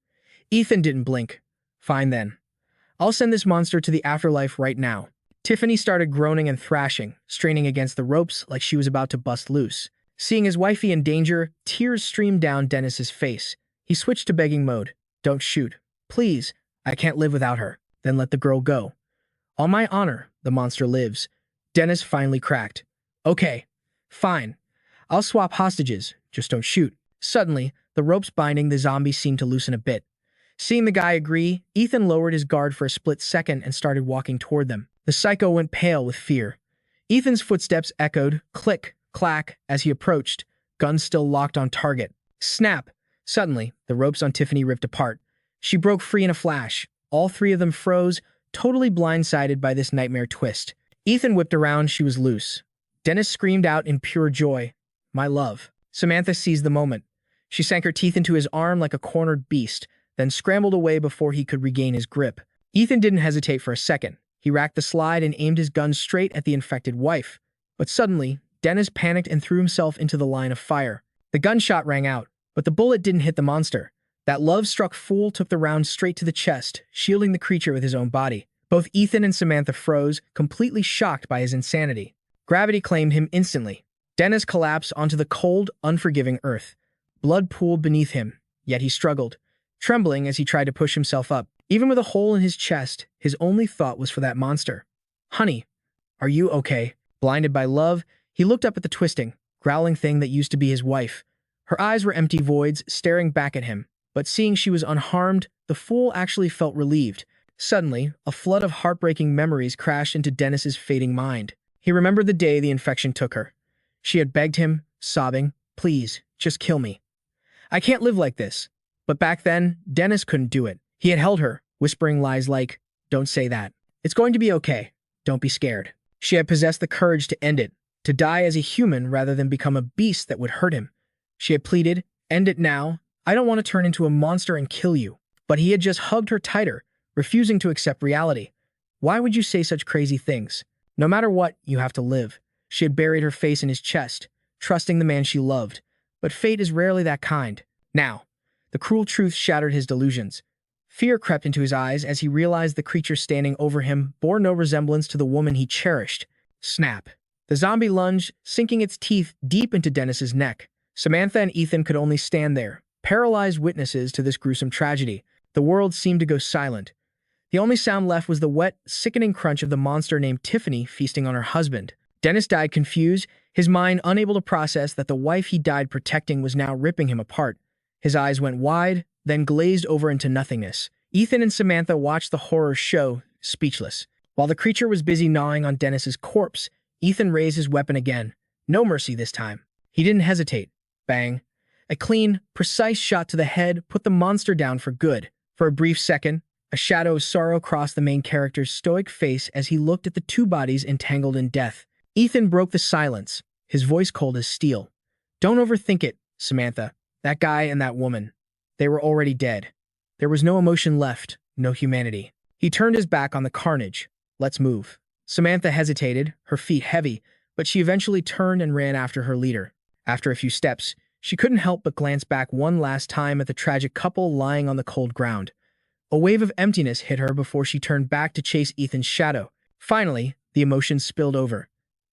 Ethan didn't blink. Fine then. I'll send this monster to the afterlife right now. Tiffany started groaning and thrashing, straining against the ropes like she was about to bust loose. Seeing his wifey in danger, tears streamed down Dennis's face. He switched to begging mode. Don't shoot. Please. I can't live without her. Then let the girl go. On my honor, the monster lives. Dennis finally cracked. Okay. Fine. I'll swap hostages. Just don't shoot. Suddenly, the ropes binding the zombie seemed to loosen a bit. Seeing the guy agree, Ethan lowered his guard for a split second and started walking toward them. The psycho went pale with fear. Ethan's footsteps echoed, click, clack, as he approached, guns still locked on target. Snap! Suddenly, the ropes on Tiffany ripped apart. She broke free in a flash. All three of them froze, totally blindsided by this nightmare twist. Ethan whipped around, she was loose. Dennis screamed out in pure joy. My love. Samantha seized the moment. She sank her teeth into his arm like a cornered beast, then scrambled away before he could regain his grip. Ethan didn't hesitate for a second. He racked the slide and aimed his gun straight at the infected wife. But suddenly, Dennis panicked and threw himself into the line of fire. The gunshot rang out, but the bullet didn't hit the monster. That love-struck fool took the round straight to the chest, shielding the creature with his own body. Both Ethan and Samantha froze, completely shocked by his insanity. Gravity claimed him instantly. Dennis collapsed onto the cold, unforgiving earth. Blood pooled beneath him, yet he struggled, trembling as he tried to push himself up. Even with a hole in his chest, his only thought was for that monster. Honey, are you okay? Blinded by love, he looked up at the twisting, growling thing that used to be his wife. Her eyes were empty voids, staring back at him. But seeing she was unharmed, the fool actually felt relieved. Suddenly, a flood of heartbreaking memories crashed into Dennis's fading mind. He remembered the day the infection took her. She had begged him, sobbing, please, just kill me. I can't live like this. But back then, Dennis couldn't do it. He had held her, whispering lies like, don't say that. It's going to be okay. Don't be scared. She had possessed the courage to end it, to die as a human rather than become a beast that would hurt him. She had pleaded, end it now. I don't want to turn into a monster and kill you. But he had just hugged her tighter, refusing to accept reality. Why would you say such crazy things? No matter what, you have to live. She had buried her face in his chest, trusting the man she loved. But fate is rarely that kind. Now, the cruel truth shattered his delusions. Fear crept into his eyes as he realized the creature standing over him bore no resemblance to the woman he cherished. Snap. The zombie lunged, sinking its teeth deep into Dennis's neck. Samantha and Ethan could only stand there, paralyzed witnesses to this gruesome tragedy. The world seemed to go silent. The only sound left was the wet, sickening crunch of the monster named Tiffany feasting on her husband. Dennis died confused, his mind unable to process that the wife he died protecting was now ripping him apart. His eyes went wide, then glazed over into nothingness. Ethan and Samantha watched the horror show, speechless. While the creature was busy gnawing on Dennis's corpse, Ethan raised his weapon again. No mercy this time. He didn't hesitate. Bang. A clean, precise shot to the head put the monster down for good. For a brief second, a shadow of sorrow crossed the main character's stoic face as he looked at the two bodies entangled in death. Ethan broke the silence, his voice cold as steel. Don't overthink it, Samantha. That guy and that woman. They were already dead. There was no emotion left, no humanity. He turned his back on the carnage. Let's move. Samantha hesitated, her feet heavy, but she eventually turned and ran after her leader. After a few steps, she couldn't help but glance back one last time at the tragic couple lying on the cold ground. A wave of emptiness hit her before she turned back to chase Ethan's shadow. Finally, the emotions spilled over.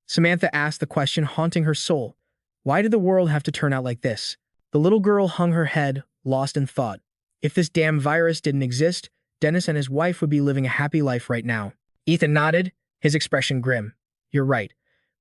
Samantha asked the question haunting her soul. Why did the world have to turn out like this? The little girl hung her head, lost in thought. If this damn virus didn't exist, Dennis and his wife would be living a happy life right now. Ethan nodded, his expression grim. You're right.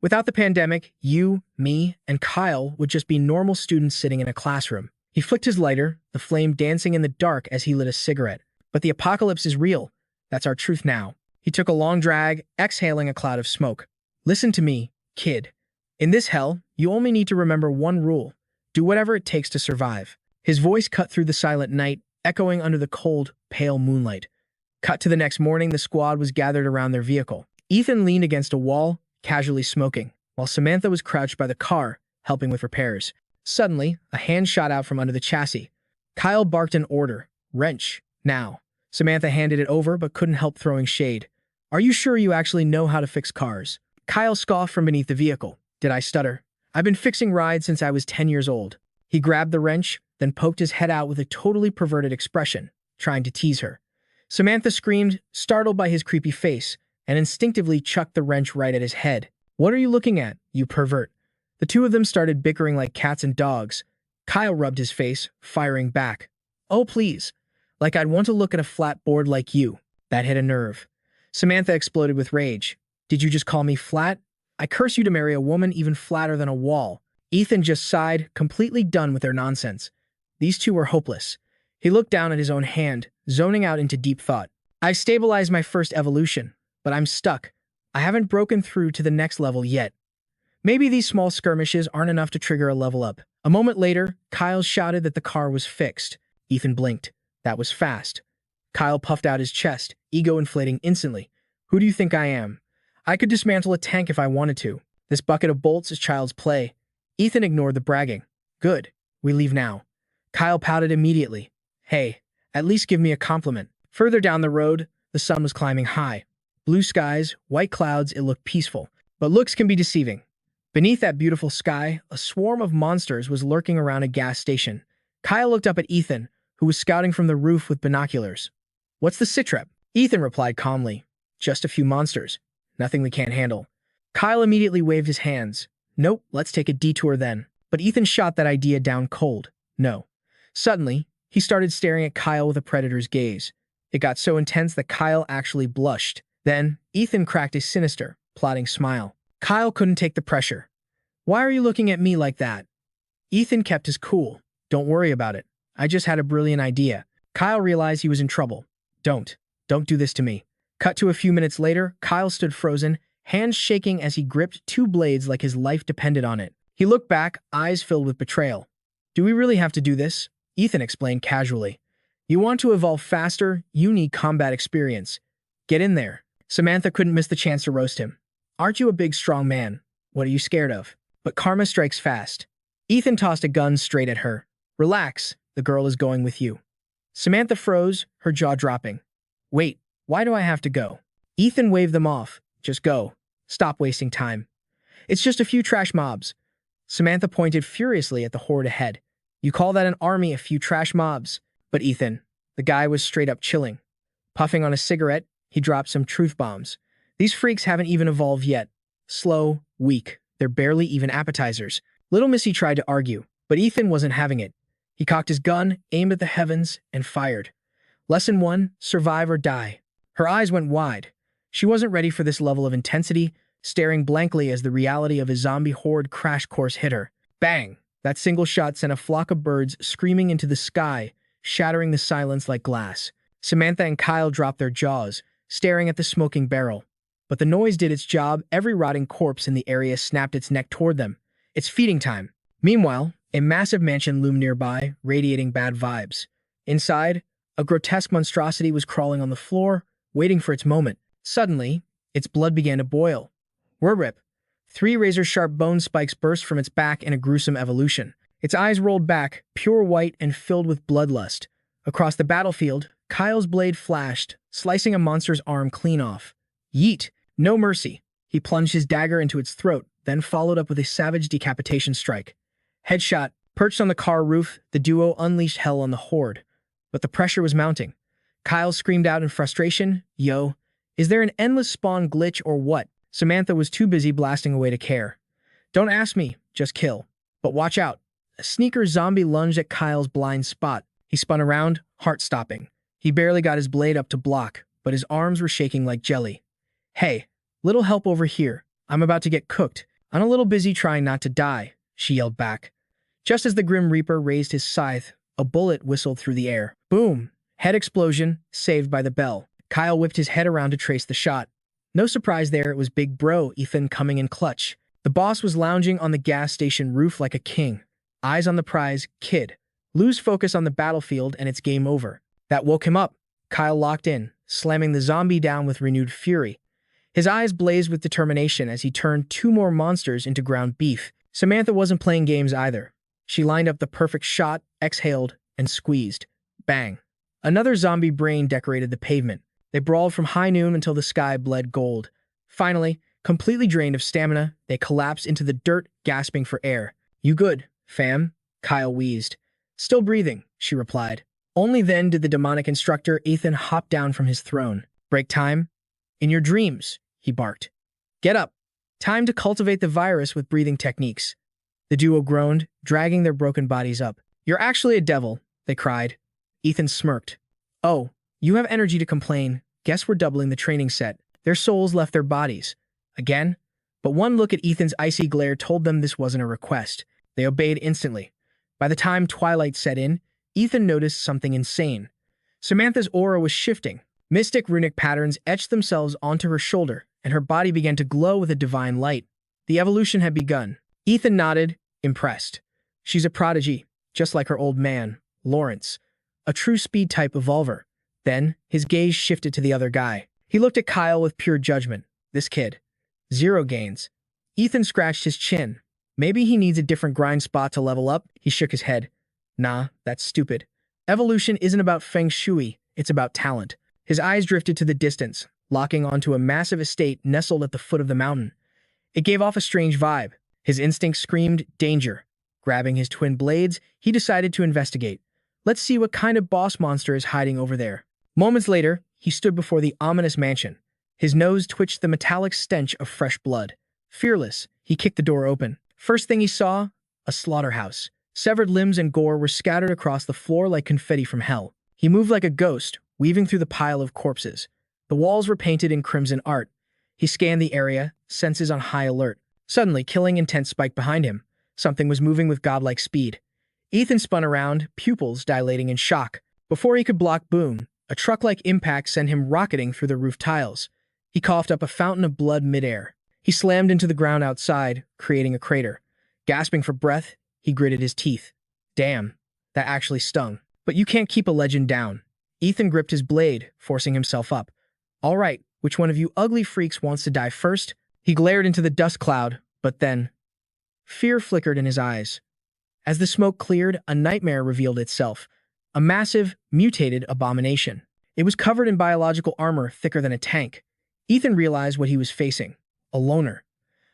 Without the pandemic, you, me, and Kyle would just be normal students sitting in a classroom. He flicked his lighter, the flame dancing in the dark as he lit a cigarette. But the apocalypse is real. That's our truth now. He took a long drag, exhaling a cloud of smoke. Listen to me, kid. In this hell, you only need to remember one rule. Do whatever it takes to survive. His voice cut through the silent night, echoing under the cold, pale moonlight. Cut to the next morning, the squad was gathered around their vehicle. Ethan leaned against a wall, casually smoking, while Samantha was crouched by the car, helping with repairs. Suddenly, a hand shot out from under the chassis. Kyle barked an order. Wrench. Now. Samantha handed it over but couldn't help throwing shade. Are you sure you actually know how to fix cars? Kyle scoffed from beneath the vehicle. Did I stutter? I've been fixing rides since I was 10 years old. He grabbed the wrench, then poked his head out with a totally perverted expression, trying to tease her. Samantha screamed, startled by his creepy face, and instinctively chucked the wrench right at his head. "What are you looking at, you pervert?" The two of them started bickering like cats and dogs. Kyle rubbed his face, firing back. "Oh, please. Like I'd want to look at a flat board like you." That hit a nerve. Samantha exploded with rage. "Did you just call me flat? I curse you to marry a woman even flatter than a wall." Ethan just sighed, completely done with their nonsense. These two were hopeless. He looked down at his own hand, zoning out into deep thought. "I've stabilized my first evolution, but I'm stuck. I haven't broken through to the next level yet. Maybe these small skirmishes aren't enough to trigger a level up." A moment later, Kyle shouted that the car was fixed. Ethan blinked. That was fast. Kyle puffed out his chest, ego inflating instantly. "Who do you think I am? I could dismantle a tank if I wanted to. This bucket of bolts is child's play." Ethan ignored the bragging. "Good. We leave now." Kyle pouted immediately. "Hey, at least give me a compliment." Further down the road, the sun was climbing high. Blue skies, white clouds, it looked peaceful. But looks can be deceiving. Beneath that beautiful sky, a swarm of monsters was lurking around a gas station. Kyle looked up at Ethan, who was scouting from the roof with binoculars. "What's the sitrep?" Ethan replied calmly. "Just a few monsters. Nothing we can't handle." Kyle immediately waved his hands. "Nope, let's take a detour then." But Ethan shot that idea down cold. No. Suddenly, he started staring at Kyle with a predator's gaze. It got so intense that Kyle actually blushed. Then, Ethan cracked a sinister, plotting smile. Kyle couldn't take the pressure. "Why are you looking at me like that?" Ethan kept his cool. "Don't worry about it. I just had a brilliant idea." Kyle realized he was in trouble. Don't do this to me." Cut to a few minutes later, Kyle stood frozen, hands shaking as he gripped two blades like his life depended on it. He looked back, eyes filled with betrayal. "Do we really have to do this?" Ethan explained casually. "You want to evolve faster, you need combat experience. Get in there." Samantha couldn't miss the chance to roast him. "Aren't you a big, strong man? What are you scared of?" But karma strikes fast. Ethan tossed a gun straight at her. "Relax, the girl is going with you." Samantha froze, her jaw dropping. "Wait, why do I have to go?" Ethan waved them off. "Just go. Stop wasting time. It's just a few trash mobs." Samantha pointed furiously at the horde ahead. "You call that an army, a few trash mobs?" But Ethan, the guy was straight up chilling. Puffing on a cigarette, he dropped some truth bombs. "These freaks haven't even evolved yet. Slow, weak, they're barely even appetizers." Little Missy tried to argue, but Ethan wasn't having it. He cocked his gun, aimed at the heavens, and fired. Lesson 1, survive or die. Her eyes went wide. She wasn't ready for this level of intensity, staring blankly as the reality of a zombie horde crash course hit her. Bang! That single shot sent a flock of birds screaming into the sky, shattering the silence like glass. Samantha and Kyle dropped their jaws, staring at the smoking barrel. But the noise did its job. Every rotting corpse in the area snapped its neck toward them. It's feeding time. Meanwhile, a massive mansion loomed nearby, radiating bad vibes. Inside, a grotesque monstrosity was crawling on the floor, waiting for its moment. Suddenly, its blood began to boil. Rip! 3 razor-sharp bone spikes burst from its back in a gruesome evolution. Its eyes rolled back, pure white and filled with bloodlust. Across the battlefield, Kyle's blade flashed, slicing a monster's arm clean off. Yeet! No mercy. He plunged his dagger into its throat, then followed up with a savage decapitation strike. Headshot. Perched on the car roof, the duo unleashed hell on the horde. But the pressure was mounting. Kyle screamed out in frustration, "Yo, is there an endless spawn glitch or what?" Samantha was too busy blasting away to care. "Don't ask me, just kill. But watch out." A sneaker zombie lunged at Kyle's blind spot. He spun around, heart-stopping. He barely got his blade up to block, but his arms were shaking like jelly. "Hey, little help over here. I'm about to get cooked. I'm a little busy trying not to die," she yelled back. Just as the Grim Reaper raised his scythe, a bullet whistled through the air. Boom! Head explosion, saved by the bell. Kyle whipped his head around to trace the shot. No surprise there, it was Big Bro Ethan coming in clutch. The boss was lounging on the gas station roof like a king. Eyes on the prize, kid. Lose focus on the battlefield and it's game over. That woke him up. Kyle locked in, slamming the zombie down with renewed fury. His eyes blazed with determination as he turned 2 more monsters into ground beef. Samantha wasn't playing games either. She lined up the perfect shot, exhaled, and squeezed. Bang. Another zombie brain decorated the pavement. They brawled from high noon until the sky bled gold. Finally, completely drained of stamina, they collapsed into the dirt, gasping for air. "You good, fam?" Kyle wheezed. "Still breathing," she replied. Only then did the demonic instructor Ethan hop down from his throne. "Break time?" In your dreams, he barked. Get up. Time to cultivate the virus with breathing techniques. The duo groaned, dragging their broken bodies up. You're actually a devil, they cried. Ethan smirked. Oh, you have energy to complain. Guess we're doubling the training set. Their souls left their bodies. Again? But one look at Ethan's icy glare told them this wasn't a request. They obeyed instantly. By the time twilight set in, Ethan noticed something insane. Samantha's aura was shifting. Mystic runic patterns etched themselves onto her shoulder, and her body began to glow with a divine light. The evolution had begun. Ethan nodded, impressed. She's a prodigy, just like her old man, Lawrence. A true speed-type evolver. Then, his gaze shifted to the other guy. He looked at Kyle with pure judgment. This kid. 0 gains. Ethan scratched his chin. Maybe he needs a different grind spot to level up. He shook his head. Nah, that's stupid. Evolution isn't about feng shui, it's about talent. His eyes drifted to the distance, locking onto a massive estate nestled at the foot of the mountain. It gave off a strange vibe. His instincts screamed danger. Grabbing his twin blades, he decided to investigate. Let's see what kind of boss monster is hiding over there. Moments later, he stood before the ominous mansion. His nose twitched the metallic stench of fresh blood. Fearless, he kicked the door open. First thing he saw, a slaughterhouse. Severed limbs and gore were scattered across the floor like confetti from hell. He moved like a ghost, weaving through the pile of corpses. The walls were painted in crimson art. He scanned the area, senses on high alert. Suddenly, killing intent spiked behind him. Something was moving with godlike speed. Ethan spun around, pupils dilating in shock. Before he could block boom, a truck-like impact sent him rocketing through the roof tiles. He coughed up a fountain of blood midair. He slammed into the ground outside, creating a crater. Gasping for breath, he gritted his teeth. Damn, that actually stung. But you can't keep a legend down. Ethan gripped his blade, forcing himself up. All right, which one of you ugly freaks wants to die first? He glared into the dust cloud, but then fear flickered in his eyes. As the smoke cleared, a nightmare revealed itself. A massive, mutated abomination. It was covered in biological armor thicker than a tank. Ethan realized what he was facing. A loner.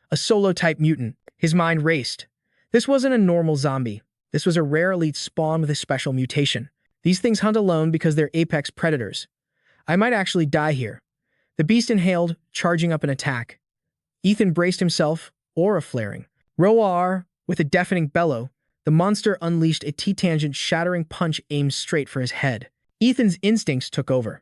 A solo-type mutant. His mind raced. This wasn't a normal zombie. This was a rare elite spawn with a special mutation. These things hunt alone because they're apex predators. I might actually die here. The beast inhaled, charging up an attack. Ethan braced himself, aura flaring. Roar! With a deafening bellow, the monster unleashed a T-tangent shattering punch aimed straight for his head. Ethan's instincts took over.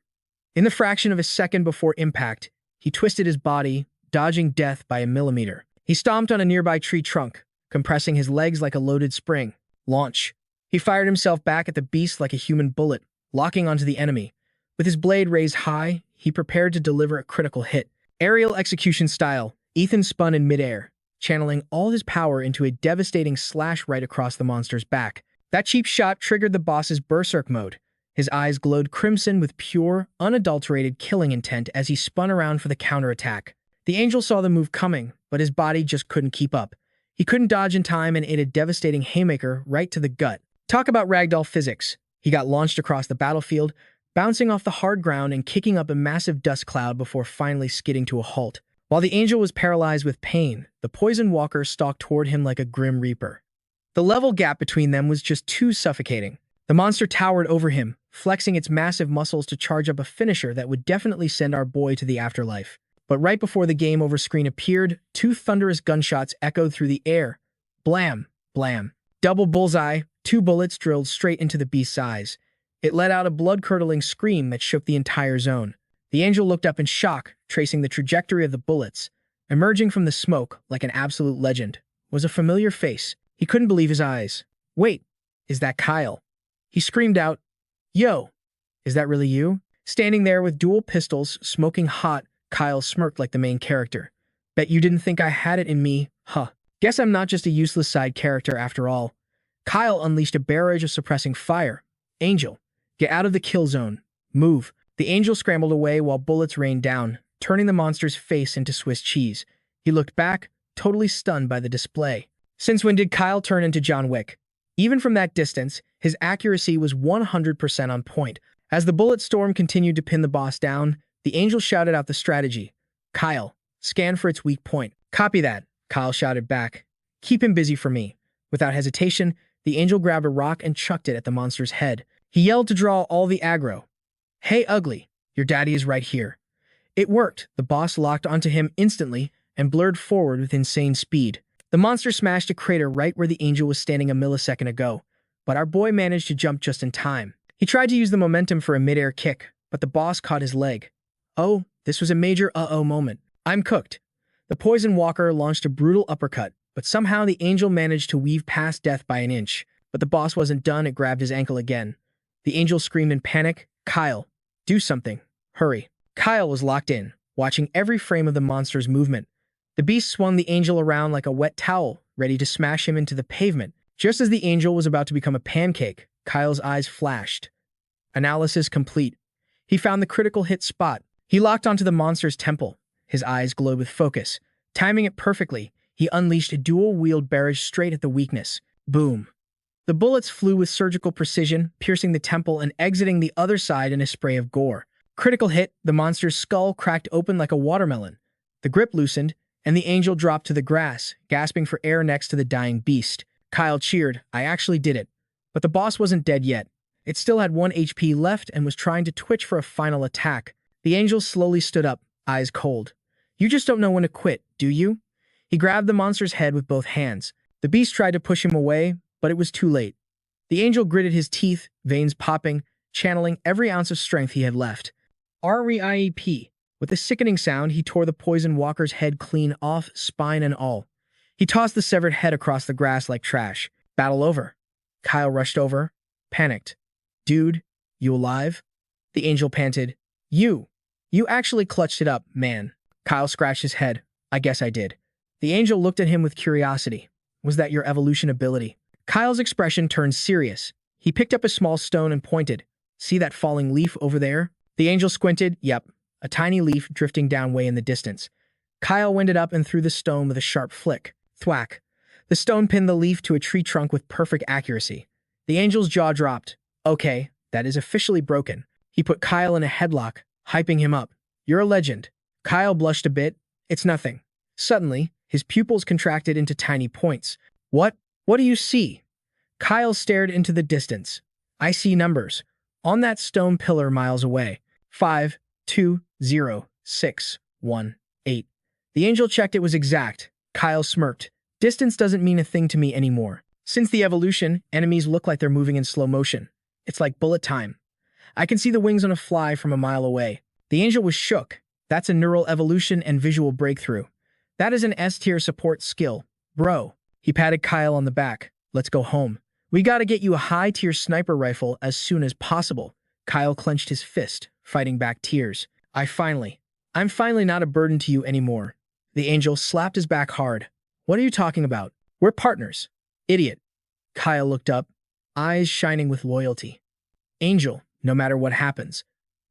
In the fraction of a second before impact, he twisted his body, dodging death by a millimeter. He stomped on a nearby tree trunk, compressing his legs like a loaded spring. Launch. He fired himself back at the beast like a human bullet, locking onto the enemy. With his blade raised high, he prepared to deliver a critical hit. Aerial execution style, Ethan spun in midair, channeling all his power into a devastating slash right across the monster's back. That cheap shot triggered the boss's berserk mode. His eyes glowed crimson with pure, unadulterated killing intent as he spun around for the counterattack. The angel saw the move coming, but his body just couldn't keep up. He couldn't dodge in time and ate a devastating haymaker right to the gut. Talk about ragdoll physics. He got launched across the battlefield, bouncing off the hard ground and kicking up a massive dust cloud before finally skidding to a halt. While the angel was paralyzed with pain, the poison walker stalked toward him like a grim reaper. The level gap between them was just too suffocating. The monster towered over him, flexing its massive muscles to charge up a finisher that would definitely send our boy to the afterlife. But right before the game over screen appeared, 2 thunderous gunshots echoed through the air. Blam! Blam! Double bullseye, 2 bullets drilled straight into the beast's eyes. It let out a blood-curdling scream that shook the entire zone. The angel looked up in shock, tracing the trajectory of the bullets. Emerging from the smoke, like an absolute legend, was a familiar face. He couldn't believe his eyes. Wait, is that Kyle? He screamed out, Yo! Is that really you? Standing there with dual pistols, smoking hot, Kyle smirked like the main character. Bet you didn't think I had it in me, huh? Guess I'm not just a useless side character after all. Kyle unleashed a barrage of suppressing fire. Angel, get out of the kill zone. Move. The angel scrambled away while bullets rained down, turning the monster's face into Swiss cheese. He looked back, totally stunned by the display. Since when did Kyle turn into John Wick? Even from that distance, his accuracy was 100% on point. As the bullet storm continued to pin the boss down, the angel shouted out the strategy. Kyle, scan for its weak point. Copy that, Kyle shouted back. Keep him busy for me. Without hesitation, the angel grabbed a rock and chucked it at the monster's head. He yelled to draw all the aggro. Hey, ugly, your daddy is right here. It worked. The boss locked onto him instantly and blurred forward with insane speed. The monster smashed a crater right where the angel was standing a millisecond ago, but our boy managed to jump just in time. He tried to use the momentum for a midair kick, but the boss caught his leg. Oh, this was a major uh-oh moment. I'm cooked. The poison walker launched a brutal uppercut, but somehow the angel managed to weave past death by an inch. But the boss wasn't done. It grabbed his ankle again. The angel screamed in panic, "Kyle, do something. Hurry." Kyle was locked in, watching every frame of the monster's movement. The beast swung the angel around like a wet towel, ready to smash him into the pavement. Just as the angel was about to become a pancake, Kyle's eyes flashed. Analysis complete. He found the critical hit spot. He locked onto the monster's temple. His eyes glowed with focus. Timing it perfectly, he unleashed a dual-wield barrage straight at the weakness. Boom. The bullets flew with surgical precision, piercing the temple and exiting the other side in a spray of gore. Critical hit, the monster's skull cracked open like a watermelon. The grip loosened, and the angel dropped to the grass, gasping for air next to the dying beast. Kyle cheered. I actually did it. But the boss wasn't dead yet. It still had 1 HP left and was trying to twitch for a final attack. The angel slowly stood up, eyes cold. You just don't know when to quit, do you? He grabbed the monster's head with both hands. The beast tried to push him away, but it was too late. The angel gritted his teeth, veins popping, channeling every ounce of strength he had left. REIP. With a sickening sound, he tore the poison walker's head clean off, spine and all. He tossed the severed head across the grass like trash. Battle over. Kyle rushed over, panicked. Dude, you alive? The angel panted. You actually clutched it up, man. Kyle scratched his head. I guess I did. The angel looked at him with curiosity. Was that your evolution ability? Kyle's expression turned serious. He picked up a small stone and pointed. See that falling leaf over there? The angel squinted. Yep, a tiny leaf drifting down way in the distance. Kyle winded up and threw the stone with a sharp flick. Thwack. The stone pinned the leaf to a tree trunk with perfect accuracy. The angel's jaw dropped. Okay, that is officially broken. He put Kyle in a headlock, hyping him up. You're a legend. Kyle blushed a bit. It's nothing. Suddenly, his pupils contracted into tiny points. What do you see? Kyle stared into the distance. I see numbers. On that stone pillar miles away. 5, 2, 0, 6, 1, 8. The angel checked it was exact. Kyle smirked. Distance doesn't mean a thing to me anymore. Since the evolution, enemies look like they're moving in slow motion. It's like bullet time. I can see the wings on a fly from a mile away. The angel was shook. That's a neural evolution and visual breakthrough. That is an S-tier support skill. Bro. He patted Kyle on the back. Let's go home. We gotta get you a high-tier sniper rifle as soon as possible. Kyle clenched his fist, fighting back tears. I'm finally not a burden to you anymore. The angel slapped his back hard. What are you talking about? We're partners. Idiot. Kyle looked up, eyes shining with loyalty. Angel, no matter what happens,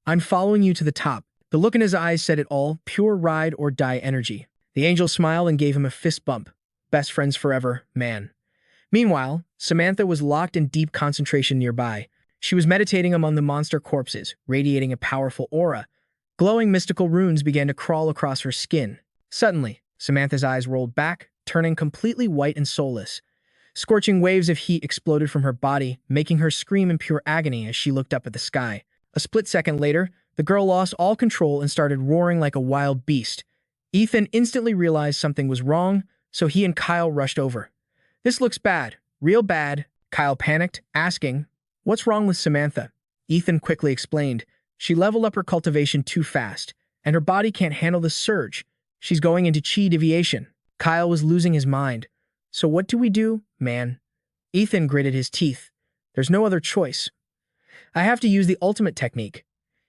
I'm following you to the top. The look in his eyes said it all, pure ride or die energy. The angel smiled and gave him a fist bump. Best friends forever, man. Meanwhile, Samantha was locked in deep concentration nearby. She was meditating among the monster corpses, radiating a powerful aura. Glowing mystical runes began to crawl across her skin. Suddenly, Samantha's eyes rolled back, turning completely white and soulless. Scorching waves of heat exploded from her body, making her scream in pure agony as she looked up at the sky. A split second later, the girl lost all control and started roaring like a wild beast. Ethan instantly realized something was wrong, so he and Kyle rushed over. This looks bad, real bad. Kyle panicked, asking, what's wrong with Samantha? Ethan quickly explained, she leveled up her cultivation too fast, and her body can't handle the surge. She's going into chi deviation. Kyle was losing his mind. So what do we do, man? Ethan gritted his teeth. There's no other choice. I have to use the ultimate technique.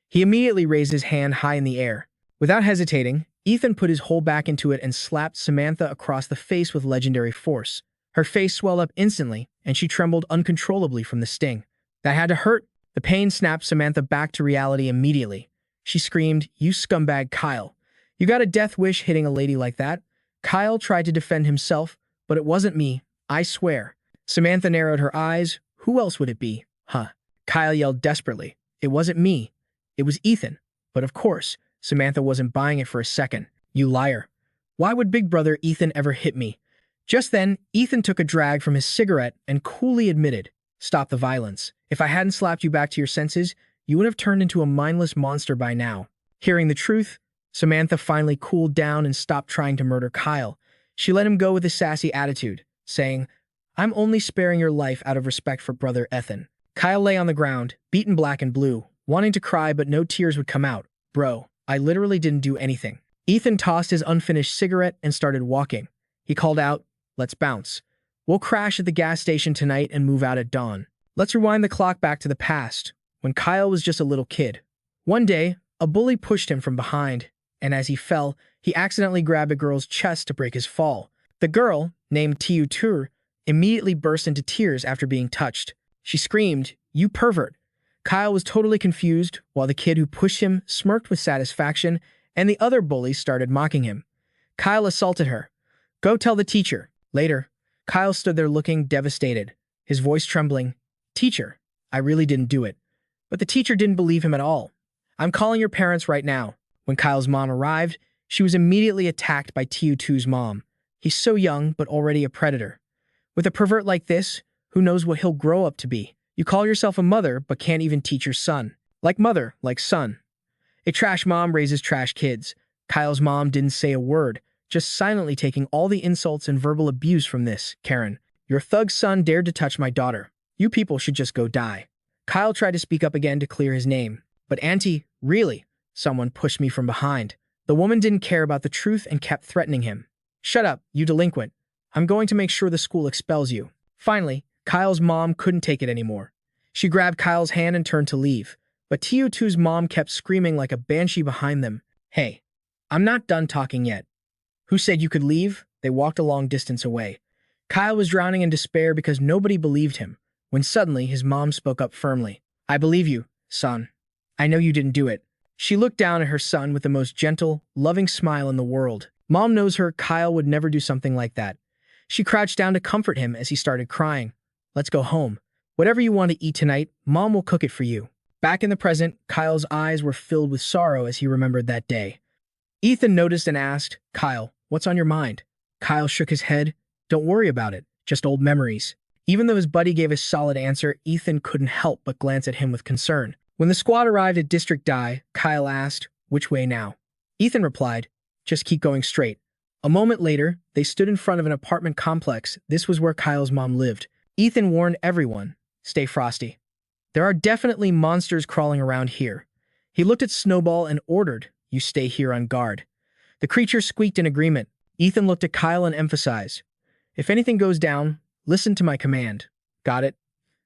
He immediately raised his hand high in the air. Without hesitating, Ethan put his whole back into it and slapped Samantha across the face with legendary force. Her face swelled up instantly, and she trembled uncontrollably from the sting. That had to hurt. The pain snapped Samantha back to reality immediately. She screamed, you scumbag Kyle. You got a death wish hitting a lady like that? Kyle tried to defend himself, but it wasn't me, I swear. Samantha narrowed her eyes. Who else would it be? Huh. Kyle yelled desperately. It wasn't me. It was Ethan. But of course, Samantha wasn't buying it for a second. You liar. Why would big brother Ethan ever hit me? Just then, Ethan took a drag from his cigarette and coolly admitted, stop the violence. If I hadn't slapped you back to your senses, you would have turned into a mindless monster by now. Hearing the truth, Samantha finally cooled down and stopped trying to murder Kyle. She let him go with a sassy attitude, saying, "I'm only sparing your life out of respect for brother Ethan." Kyle lay on the ground, beaten black and blue, wanting to cry but no tears would come out. "Bro, I literally didn't do anything." Ethan tossed his unfinished cigarette and started walking. He called out, "Let's bounce. We'll crash at the gas station tonight and move out at dawn." Let's rewind the clock back to the past, when Kyle was just a little kid. One day, a bully pushed him from behind, and as he fell, he accidentally grabbed a girl's chest to break his fall. The girl, named Tiu Tur, immediately burst into tears after being touched. She screamed, "You pervert!" Kyle was totally confused, while the kid who pushed him smirked with satisfaction, and the other bullies started mocking him. Kyle assaulted her. "Go tell the teacher." Later, Kyle stood there looking devastated, his voice trembling. "Teacher, I really didn't do it." But the teacher didn't believe him at all. "I'm calling your parents right now." When Kyle's mom arrived, she was immediately attacked by Tiu Tu's mom. He's so young, but already a predator. With a pervert like this, who knows what he'll grow up to be? You call yourself a mother, but can't even teach your son. Like mother, like son. A trash mom raises trash kids. Kyle's mom didn't say a word, just silently taking all the insults and verbal abuse from this. "Karen, your thug son dared to touch my daughter. You people should just go die." Kyle tried to speak up again to clear his name. "But auntie, really?" Someone pushed me from behind. The woman didn't care about the truth and kept threatening him. "Shut up, you delinquent. I'm going to make sure the school expels you." Finally, Kyle's mom couldn't take it anymore. She grabbed Kyle's hand and turned to leave, but Tiu Tu's mom kept screaming like a banshee behind them. "Hey, I'm not done talking yet." "Who said you could leave?" They walked a long distance away. Kyle was drowning in despair because nobody believed him, when suddenly his mom spoke up firmly. "I believe you, son. I know you didn't do it." She looked down at her son with the most gentle, loving smile in the world. Mom knows Kyle would never do something like that. She crouched down to comfort him as he started crying. "Let's go home. Whatever you want to eat tonight, Mom will cook it for you." Back in the present, Kyle's eyes were filled with sorrow as he remembered that day. Ethan noticed and asked, "Kyle, what's on your mind?" Kyle shook his head. "Don't worry about it. Just old memories." Even though his buddy gave a solid answer, Ethan couldn't help but glance at him with concern. When the squad arrived at District I, Kyle asked, "Which way now?" Ethan replied, "Just keep going straight." A moment later, they stood in front of an apartment complex. This was where Kyle's mom lived. Ethan warned everyone, "Stay frosty. There are definitely monsters crawling around here." He looked at Snowball and ordered, "You stay here on guard." The creature squeaked in agreement. Ethan looked at Kyle and emphasized, "If anything goes down, listen to my command." "Got it?"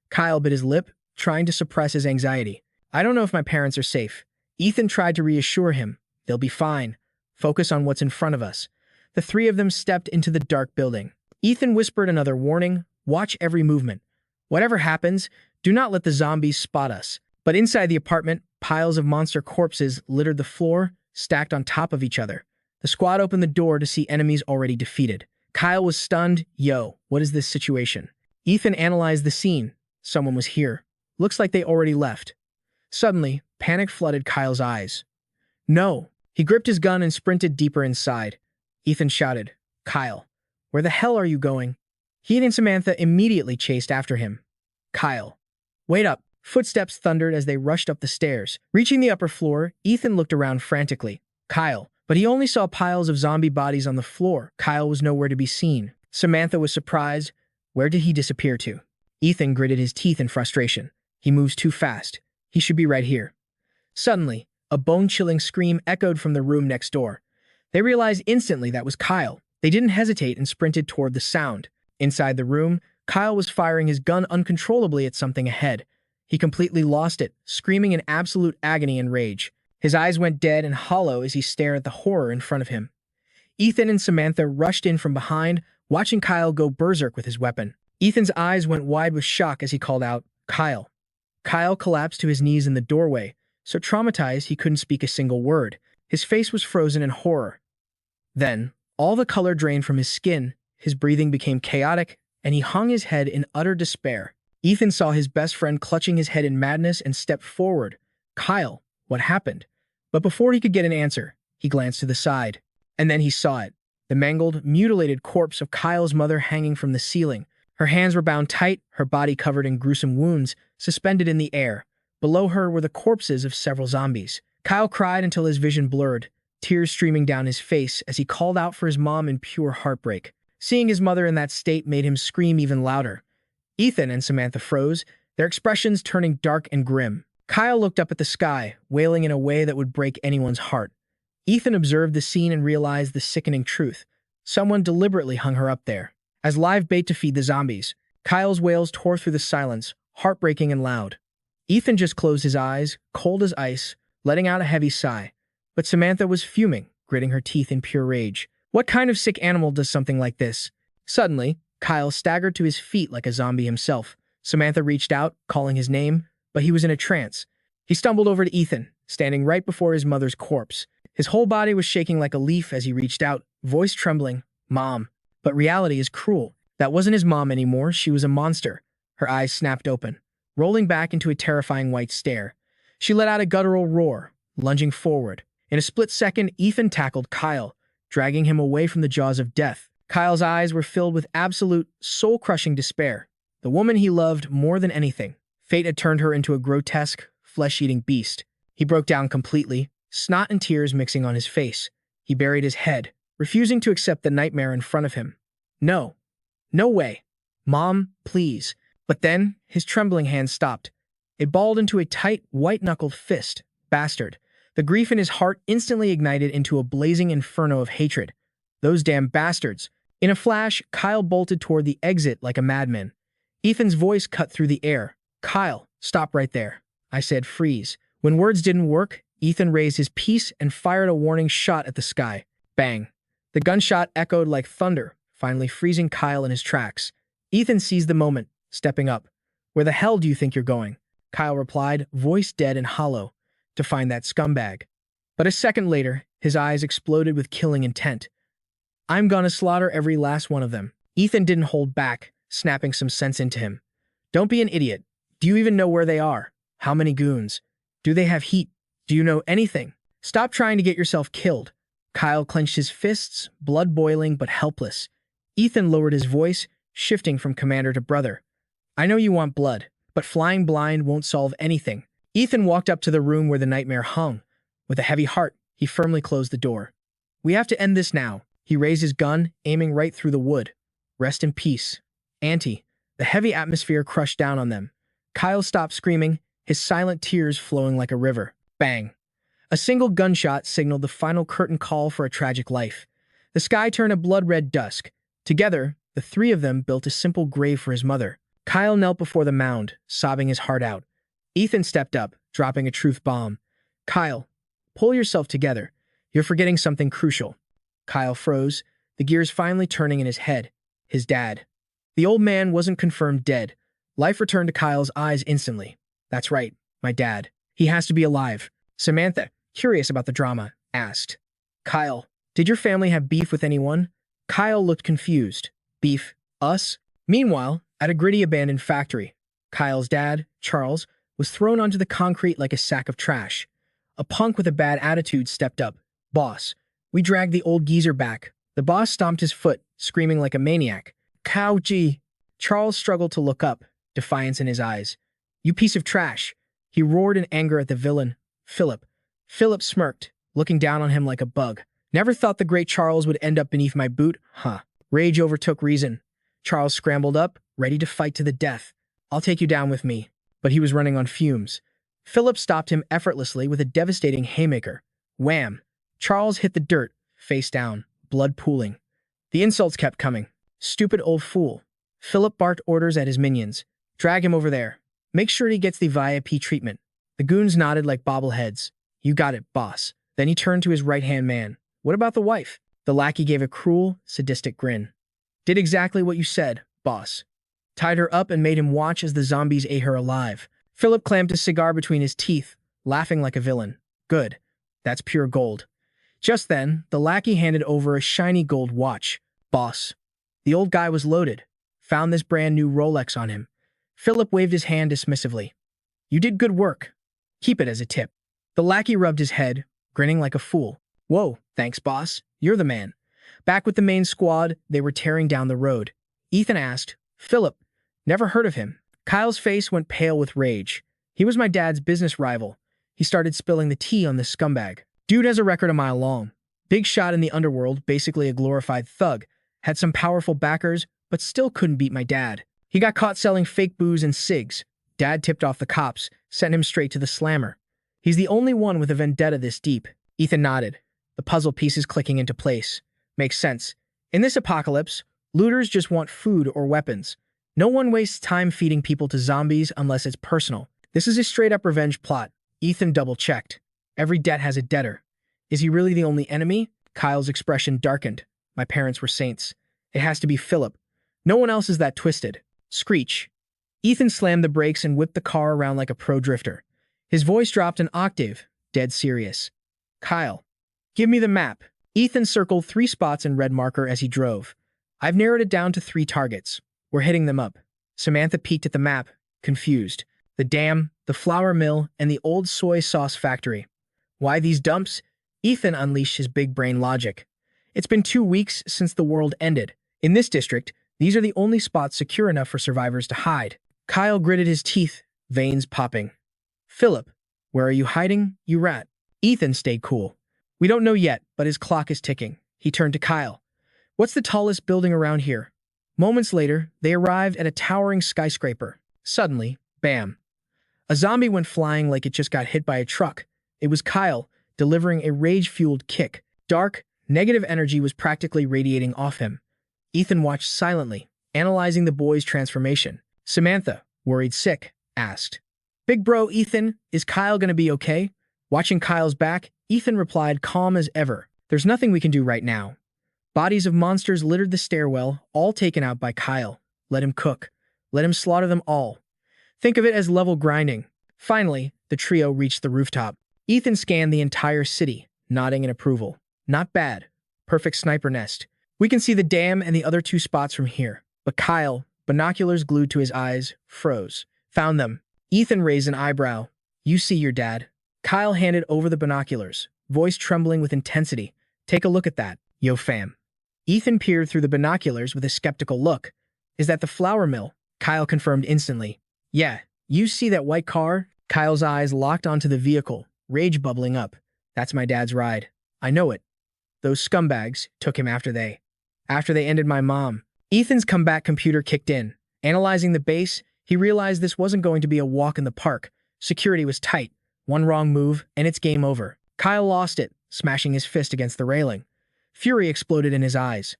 Kyle bit his lip, trying to suppress his anxiety. "I don't know if my parents are safe." Ethan tried to reassure him. "They'll be fine. Focus on what's in front of us." The three of them stepped into the dark building. Ethan whispered another warning, "Watch every movement. Whatever happens, do not let the zombies spot us." But inside the apartment, piles of monster corpses littered the floor, stacked on top of each other. The squad opened the door to see enemies already defeated. Kyle was stunned. "Yo, what is this situation?" Ethan analyzed the scene. Someone was here. Looks like they already left. Suddenly, panic flooded Kyle's eyes. "No!" He gripped his gun and sprinted deeper inside. Ethan shouted, "Kyle, where the hell are you going?" He and Samantha immediately chased after him. "Kyle, wait up!" Footsteps thundered as they rushed up the stairs. Reaching the upper floor, Ethan looked around frantically. "Kyle," but he only saw piles of zombie bodies on the floor. Kyle was nowhere to be seen. Samantha was surprised. Where did he disappear to? Ethan gritted his teeth in frustration. He moves too fast. He should be right here. Suddenly, a bone-chilling scream echoed from the room next door. They realized instantly that was Kyle. They didn't hesitate and sprinted toward the sound. Inside the room, Kyle was firing his gun uncontrollably at something ahead. He completely lost it, screaming in absolute agony and rage. His eyes went dead and hollow as he stared at the horror in front of him. Ethan and Samantha rushed in from behind, watching Kyle go berserk with his weapon. Ethan's eyes went wide with shock as he called out, "Kyle." Kyle collapsed to his knees in the doorway, so traumatized he couldn't speak a single word. His face was frozen in horror. Then, all the color drained from his skin, his breathing became chaotic, and he hung his head in utter despair. Ethan saw his best friend clutching his head in madness and stepped forward. "Kyle, what happened?" But before he could get an answer, he glanced to the side. And then he saw it. The mangled, mutilated corpse of Kyle's mother hanging from the ceiling. Her hands were bound tight, her body covered in gruesome wounds, suspended in the air. Below her were the corpses of several zombies. Kyle cried until his vision blurred. tears streaming down his face as he called out for his mom in pure heartbreak. Seeing his mother in that state made him scream even louder. Ethan and Samantha froze, their expressions turning dark and grim. Kyle looked up at the sky, wailing in a way that would break anyone's heart. Ethan observed the scene and realized the sickening truth. Someone deliberately hung her up there. As live bait to feed the zombies, Kyle's wails tore through the silence, heartbreaking and loud. Ethan just closed his eyes, cold as ice, letting out a heavy sigh. But Samantha was fuming, gritting her teeth in pure rage. What kind of sick animal does something like this? Suddenly, Kyle staggered to his feet like a zombie himself. Samantha reached out, calling his name, but he was in a trance. He stumbled over to Ethan, standing right before his mother's corpse. His whole body was shaking like a leaf as he reached out, voice trembling, "Mom." But reality is cruel. That wasn't his mom anymore, she was a monster. Her eyes snapped open, rolling back into a terrifying white stare. She let out a guttural roar, lunging forward. In a split second, Ethan tackled Kyle, dragging him away from the jaws of death. Kyle's eyes were filled with absolute, soul-crushing despair. The woman he loved more than anything. Fate had turned her into a grotesque, flesh-eating beast. He broke down completely, snot and tears mixing on his face. He buried his head, refusing to accept the nightmare in front of him. No. No way. Mom, please. But then, his trembling hand stopped. It balled into a tight, white-knuckled fist. Bastard. The grief in his heart instantly ignited into a blazing inferno of hatred. Those damn bastards. In a flash, Kyle bolted toward the exit like a madman. Ethan's voice cut through the air. "Kyle, stop right there." I said, "Freeze." When words didn't work, Ethan raised his piece and fired a warning shot at the sky. Bang. The gunshot echoed like thunder, finally freezing Kyle in his tracks. Ethan seized the moment, stepping up. "Where the hell do you think you're going?" Kyle replied, voice dead and hollow. "To find that scumbag." But a second later, his eyes exploded with killing intent. "I'm gonna slaughter every last one of them." Ethan didn't hold back, snapping some sense into him. "Don't be an idiot. Do you even know where they are? How many goons? Do they have heat? Do you know anything? Stop trying to get yourself killed." Kyle clenched his fists, blood boiling but helpless. Ethan lowered his voice, shifting from commander to brother. "I know you want blood, but flying blind won't solve anything." Ethan walked up to the room where the nightmare hung. With a heavy heart, he firmly closed the door. "We have to end this now." He raised his gun, aiming right through the wood. "Rest in peace, Auntie." The heavy atmosphere crushed down on them. Kyle stopped screaming, his silent tears flowing like a river. Bang. A single gunshot signaled the final curtain call for a tragic life. The sky turned a blood-red dusk. Together, the three of them built a simple grave for his mother. Kyle knelt before the mound, sobbing his heart out. Ethan stepped up, dropping a truth bomb. "Kyle, pull yourself together. You're forgetting something crucial." Kyle froze, the gears finally turning in his head. His dad. The old man wasn't confirmed dead. Life returned to Kyle's eyes instantly. "That's right, my dad. He has to be alive." Samantha, curious about the drama, asked. "Kyle, did your family have beef with anyone?" Kyle looked confused. "Beef? Us?" Meanwhile, at a gritty abandoned factory, Kyle's dad, Charles, was thrown onto the concrete like a sack of trash. A punk with a bad attitude stepped up. "Boss, we dragged the old geezer back." The boss stomped his foot, screaming like a maniac. "Cowgee!" Charles struggled to look up, defiance in his eyes. "You piece of trash!" He roared in anger at the villain, Philip. Philip smirked, looking down on him like a bug. "Never thought the great Charles would end up beneath my boot, huh?" Rage overtook reason. Charles scrambled up, ready to fight to the death. "I'll take you down with me." But he was running on fumes. Philip stopped him effortlessly with a devastating haymaker. Wham! Charles hit the dirt, face down, blood pooling. The insults kept coming. "Stupid old fool." Philip barked orders at his minions. "Drag him over there. Make sure he gets the VIP treatment." The goons nodded like bobbleheads. "You got it, boss." Then he turned to his right-hand man. "What about the wife?" The lackey gave a cruel, sadistic grin. "Did exactly what you said, boss. Tied her up and made him watch as the zombies ate her alive." Philip clamped his cigar between his teeth, laughing like a villain. "Good. That's pure gold." Just then, the lackey handed over a shiny gold watch. "Boss." The old guy was loaded. Found this brand new Rolex on him. Philip waved his hand dismissively. "You did good work. Keep it as a tip." The lackey rubbed his head, grinning like a fool. "Whoa, thanks, boss. You're the man." Back with the main squad, they were tearing down the road. Ethan asked, "Philip, never heard of him." Kyle's face went pale with rage. "He was my dad's business rival. He started spilling the tea on this scumbag." Dude has a record a mile long. Big shot in the underworld, basically a glorified thug. Had some powerful backers, but still couldn't beat my dad. He got caught selling fake booze and cigs. Dad tipped off the cops, sent him straight to the slammer. He's the only one with a vendetta this deep. Ethan nodded, the puzzle pieces clicking into place. Makes sense. In this apocalypse, looters just want food or weapons. No one wastes time feeding people to zombies unless it's personal. This is a straight-up revenge plot. Ethan double-checked. Every debt has a debtor. Is he really the only enemy? Kyle's expression darkened. My parents were saints. It has to be Philip. No one else is that twisted. Screech. Ethan slammed the brakes and whipped the car around like a pro drifter. His voice dropped an octave, dead serious. Kyle, give me the map. Ethan circled 3 spots in red marker as he drove. I've narrowed it down to 3 targets. We're hitting them up. Samantha peeked at the map, confused. The dam, the flour mill, and the old soy sauce factory. Why these dumps? Ethan unleashed his big brain logic. It's been 2 weeks since the world ended. In this district, these are the only spots secure enough for survivors to hide. Kyle gritted his teeth, veins popping. Philip, where are you hiding, you rat? Ethan stayed cool. We don't know yet, but his clock is ticking. He turned to Kyle. What's the tallest building around here? Moments later, they arrived at a towering skyscraper. Suddenly, bam. A zombie went flying like it just got hit by a truck. It was Kyle, delivering a rage-fueled kick. Dark, negative energy was practically radiating off him. Ethan watched silently, analyzing the boy's transformation. Samantha, worried sick, asked, Big bro, Ethan, is Kyle gonna be okay? Watching Kyle's back, Ethan replied calm as ever. There's nothing we can do right now. Bodies of monsters littered the stairwell, all taken out by Kyle. Let him cook. Let him slaughter them all. Think of it as level grinding. Finally, the trio reached the rooftop. Ethan scanned the entire city, nodding in approval. Not bad. Perfect sniper nest. We can see the dam and the other 2 spots from here. But Kyle, binoculars glued to his eyes, froze. Found them. Ethan raised an eyebrow. You see your dad. Kyle handed over the binoculars, voice trembling with intensity. Take a look at that. Yo fam. Ethan peered through the binoculars with a skeptical look. Is that the flour mill? Kyle confirmed instantly. Yeah, you see that white car? Kyle's eyes locked onto the vehicle, rage bubbling up. That's my dad's ride. I know it. Those scumbags took him after they ended my mom. Ethan's comeback computer kicked in. Analyzing the base, he realized this wasn't going to be a walk in the park. Security was tight. One wrong move, and it's game over. Kyle lost it, smashing his fist against the railing. Fury exploded in his eyes.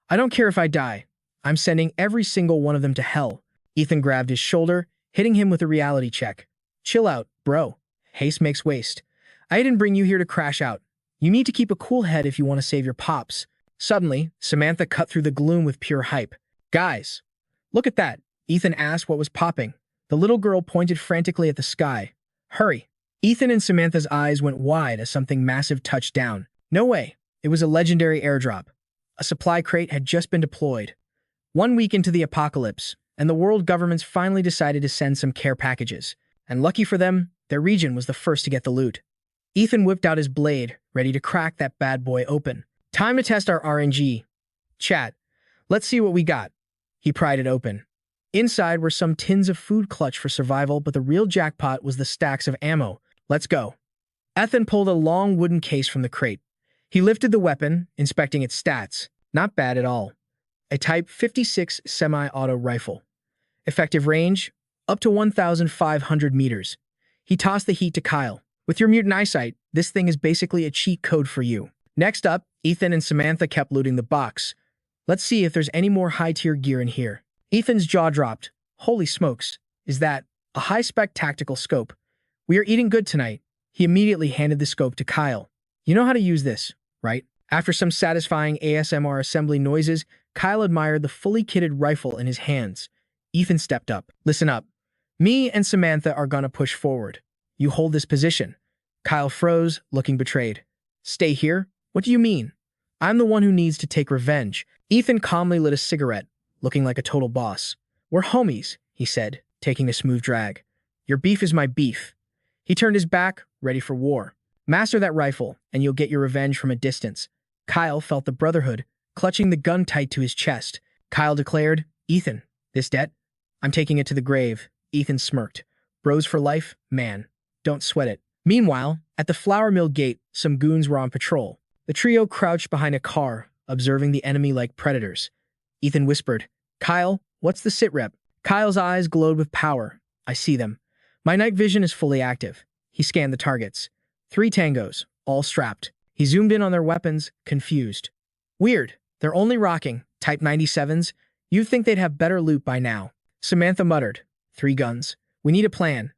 I don't care if I die. I'm sending every single one of them to hell. Ethan grabbed his shoulder, hitting him with a reality check. Chill out, bro. Haste makes waste. I didn't bring you here to crash out. You need to keep a cool head if you want to save your pops. Suddenly, Samantha cut through the gloom with pure hype. Guys, look at that. Ethan asked what was popping. The little girl pointed frantically at the sky. Hurry. Ethan and Samantha's eyes went wide as something massive touched down. No way. It was a legendary airdrop. A supply crate had just been deployed. 1 week into the apocalypse, and the world governments finally decided to send some care packages. And lucky for them, their region was the first to get the loot. Ethan whipped out his blade, ready to crack that bad boy open. Time to test our RNG. Chat, let's see what we got. He pried it open. Inside were some tins of food clutch for survival, but the real jackpot was the stacks of ammo. Let's go. Ethan pulled a long wooden case from the crate. He lifted the weapon, inspecting its stats. Not bad at all. A Type 56 semi-auto rifle. Effective range, up to 1,500 meters. He tossed the heat to Kyle. With your mutant eyesight, this thing is basically a cheat code for you. Next up, Ethan and Samantha kept looting the box. Let's see if there's any more high-tier gear in here. Ethan's jaw dropped. Holy smokes, is that a high-spec tactical scope? We are eating good tonight. He immediately handed the scope to Kyle. You know how to use this, right? After some satisfying ASMR assembly noises, Kyle admired the fully kitted rifle in his hands. Ethan stepped up. Listen up. Me and Samantha are gonna push forward. You hold this position. Kyle froze, looking betrayed. Stay here? What do you mean? I'm the one who needs to take revenge. Ethan calmly lit a cigarette, looking like a total boss. We're homies, he said, taking a smooth drag. Your beef is my beef. He turned his back, ready for war. Master that rifle, and you'll get your revenge from a distance. Kyle felt the brotherhood, clutching the gun tight to his chest. Kyle declared, Ethan, this debt? I'm taking it to the grave. Ethan smirked. Bros for life? Man, don't sweat it. Meanwhile, At the flour mill gate, some goons were on patrol. The trio crouched behind a car, observing the enemy like predators. Ethan whispered, "Kyle, what's the sit rep?" Kyle's eyes glowed with power. "I see them. My night vision is fully active." He scanned the targets. 3 tangos, all strapped. He zoomed in on their weapons, confused. "Weird. They're only rocking Type 97s. You'd think they'd have better loot by now." Samantha muttered, 3 guns. "We need a plan."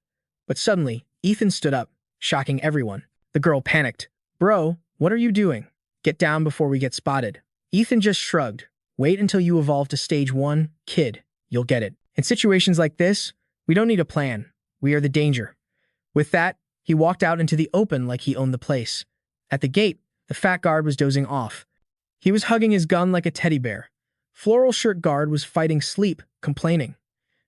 But suddenly, Ethan stood up, shocking everyone. The girl panicked. "Bro, what are you doing? Get down before we get spotted." Ethan just shrugged. "Wait until you evolve to stage 1, kid. You'll get it. In situations like this, we don't need a plan. We are the danger." With that, he walked out into the open like he owned the place. At the gate, the fat guard was dozing off. He was hugging his gun like a teddy bear. Floral shirt guard was fighting sleep, complaining.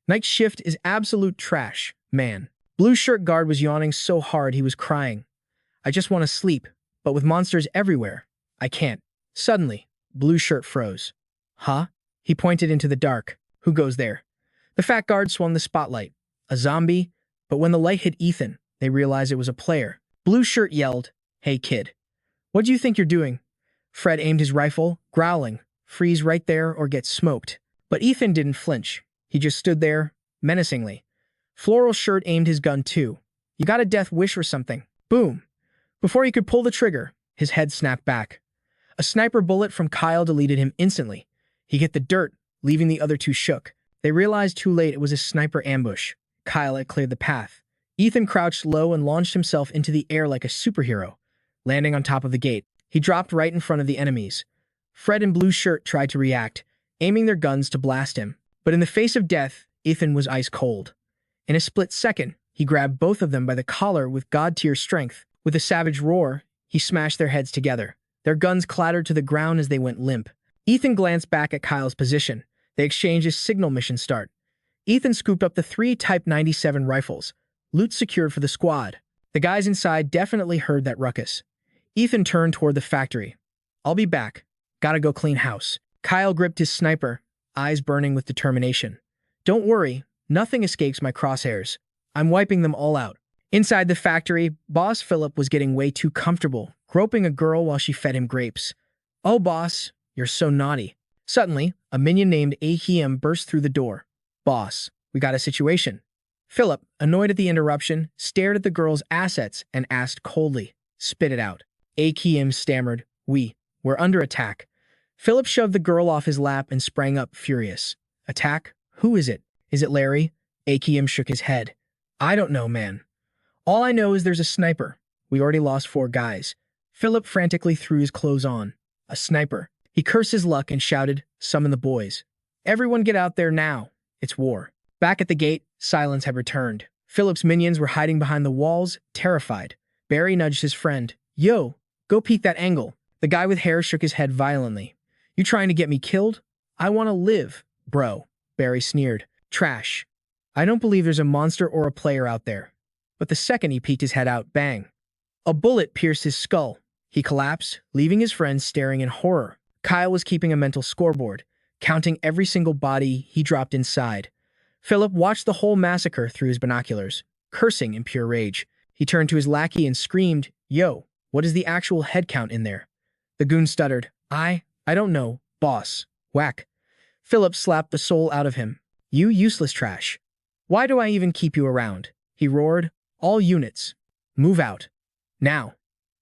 "Night shift is absolute trash, man." Blue shirt guard was yawning so hard he was crying. "I just want to sleep, but with monsters everywhere, I can't." Suddenly, blue shirt froze. "Huh?" He pointed into the dark. "Who goes there?" The fat guard swung the spotlight. A zombie, but when the light hit Ethan, they realized it was a player. Blue shirt yelled, "Hey kid, what do you think you're doing?" Fred aimed his rifle, growling, "Freeze right there or get smoked." But Ethan didn't flinch. He just stood there, menacingly. Floral shirt aimed his gun too. "You got a death wish or something?" Boom! Before he could pull the trigger, his head snapped back. A sniper bullet from Kyle deleted him instantly. He hit the dirt, leaving the other 2 shook. They realized too late it was a sniper ambush. Kyle had cleared the path. Ethan crouched low and launched himself into the air like a superhero, landing on top of the gate. He dropped right in front of the enemies. Fred and Blue Shirt tried to react, aiming their guns to blast him. But in the face of death, Ethan was ice cold. In a split second, he grabbed both of them by the collar with god-tier strength. With a savage roar, he smashed their heads together. Their guns clattered to the ground as they went limp. Ethan glanced back at Kyle's position. They exchanged a signal mission start. Ethan scooped up the 3 Type 97 rifles, loot secured for the squad. The guys inside definitely heard that ruckus. Ethan turned toward the factory. "I'll be back. Gotta go clean house." Kyle gripped his sniper, eyes burning with determination. "Don't worry, nothing escapes my crosshairs. I'm wiping them all out." Inside the factory, Boss Philip was getting way too comfortable, groping a girl while she fed him grapes. "Oh, boss, you're so naughty." Suddenly, a minion named Akiem burst through the door. "Boss, we got a situation." Philip, annoyed at the interruption, stared at the girl's assets and asked coldly, "Spit it out." Akiem stammered, We're under attack." Philip shoved the girl off his lap and sprang up, furious. "Attack? Who is it? Is it Larry?" Akiem shook his head. "I don't know, man. All I know is there's a sniper. We already lost 4 guys." Philip frantically threw his clothes on. A sniper. He cursed his luck and shouted, "Summon the boys. Everyone get out there now. It's war." Back at the gate, silence had returned. Philip's minions were hiding behind the walls, terrified. Barry nudged his friend. "Yo, go peek that angle." The guy with hair shook his head violently. "You trying to get me killed? I want to live, bro." Barry sneered. "Trash. I don't believe there's a monster or a player out there." But the second he peeked his head out, bang. A bullet pierced his skull. He collapsed, leaving his friends staring in horror. Kyle was keeping a mental scoreboard, counting every single body he dropped inside. Philip watched the whole massacre through his binoculars, cursing in pure rage. He turned to his lackey and screamed, "Yo, what is the actual head count in there?" The goon stuttered, I don't know, boss." Whack. Philip slapped the soul out of him. "You useless trash. Why do I even keep you around?" He roared, "All units, move out. Now."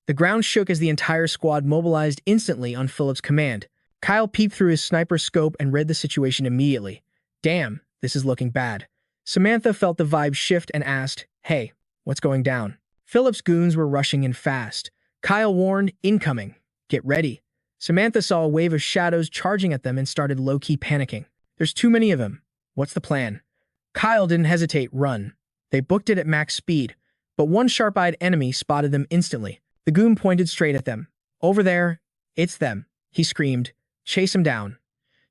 The ground shook as the entire squad mobilized instantly on Philip's command. Kyle peeped through his sniper scope and read the situation immediately. "Damn, this is looking bad." Samantha felt the vibe shift and asked, "Hey, what's going down?" Philip's goons were rushing in fast. Kyle warned, "Incoming. Get ready." Samantha saw a wave of shadows charging at them and started low-key panicking. "There's too many of them. What's the plan?" Kyle didn't hesitate, run. They booked it at max speed, but one sharp-eyed enemy spotted them instantly. The goon pointed straight at them. "Over there, it's them," he screamed. "Chase them down."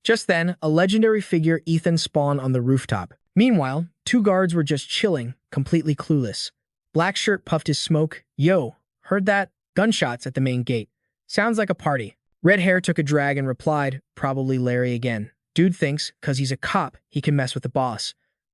Just then, a legendary figure Ethan spawned on the rooftop. Meanwhile, 2 guards were just chilling, completely clueless. Black Shirt puffed his smoke. "Yo, heard that? Gunshots at the main gate. Sounds like a party." Red Hair took a drag and replied, "Probably Larry again. Dude thinks, 'cause he's a cop, he can mess with the boss."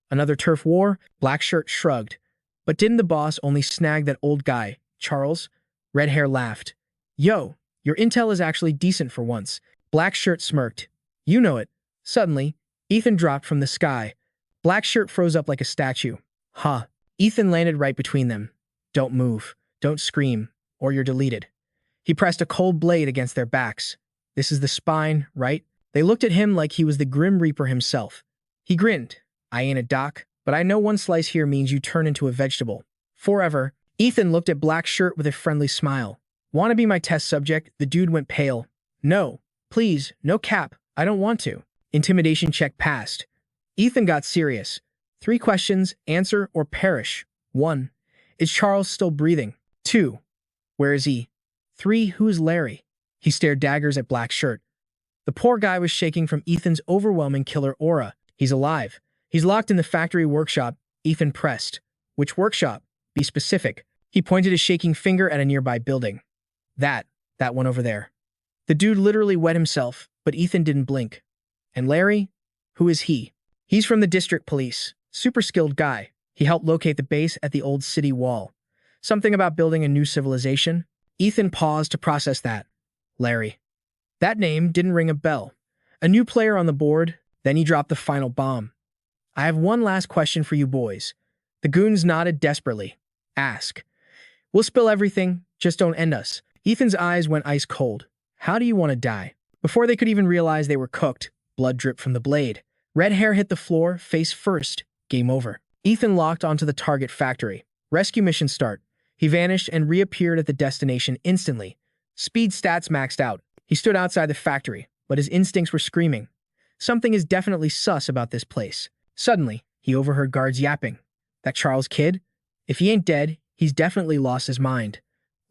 "Another turf war?" Black Shirt shrugged. "But didn't the boss only snag that old guy, Charles. Red hair laughed. Yo, your intel is actually decent for once. Black shirt smirked. You know it. Suddenly, Ethan dropped from the sky. Black shirt froze up like a statue. Huh. Ethan landed right between them. Don't move. Don't scream, or you're deleted. He pressed a cold blade against their backs. This is the spine, right? They looked at him like he was the Grim Reaper himself. He grinned. I ain't a doc, but I know one slice here means you turn into a vegetable. Forever. Ethan looked at Black Shirt with a friendly smile. Wanna be my test subject? The dude went pale. No. Please, no cap. I don't want to. Intimidation check passed. Ethan got serious. 3 questions, answer or perish. 1. Is Charles still breathing? 2. Where is he? 3. Who is Larry? He stared daggers at Black Shirt. The poor guy was shaking from Ethan's overwhelming killer aura. He's alive. He's locked in the factory workshop. Ethan pressed. Which workshop? Be specific. He pointed a shaking finger at a nearby building. That one over there. The dude literally wet himself, but Ethan didn't blink. And Larry? Who is he? He's from the district police. Super skilled guy. He helped locate the base at the old city wall. Something about building a new civilization? Ethan paused to process that. Larry. That name didn't ring a bell. A new player on the board, then he dropped the final bomb. I have one last question for you boys. The goons nodded desperately. Ask. We'll spill everything, just don't end us. Ethan's eyes went ice cold. How do you want to die? Before they could even realize they were cooked, blood dripped from the blade. Red hair hit the floor, face first. Game over. Ethan locked onto the target factory. Rescue mission start. He vanished and reappeared at the destination instantly. Speed stats maxed out. He stood outside the factory, but his instincts were screaming. Something is definitely sus about this place. Suddenly, he overheard guards yapping. That Charles kid? If he ain't dead, he's definitely lost his mind.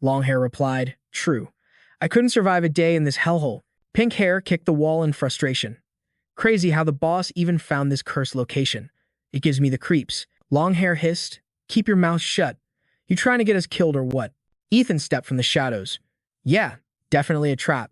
Longhair replied, True. I couldn't survive a day in this hellhole. Pink hair kicked the wall in frustration. Crazy how the boss even found this cursed location. It gives me the creeps. Longhair hissed, Keep your mouth shut. You trying to get us killed or what? Ethan stepped from the shadows. Yeah, definitely a trap.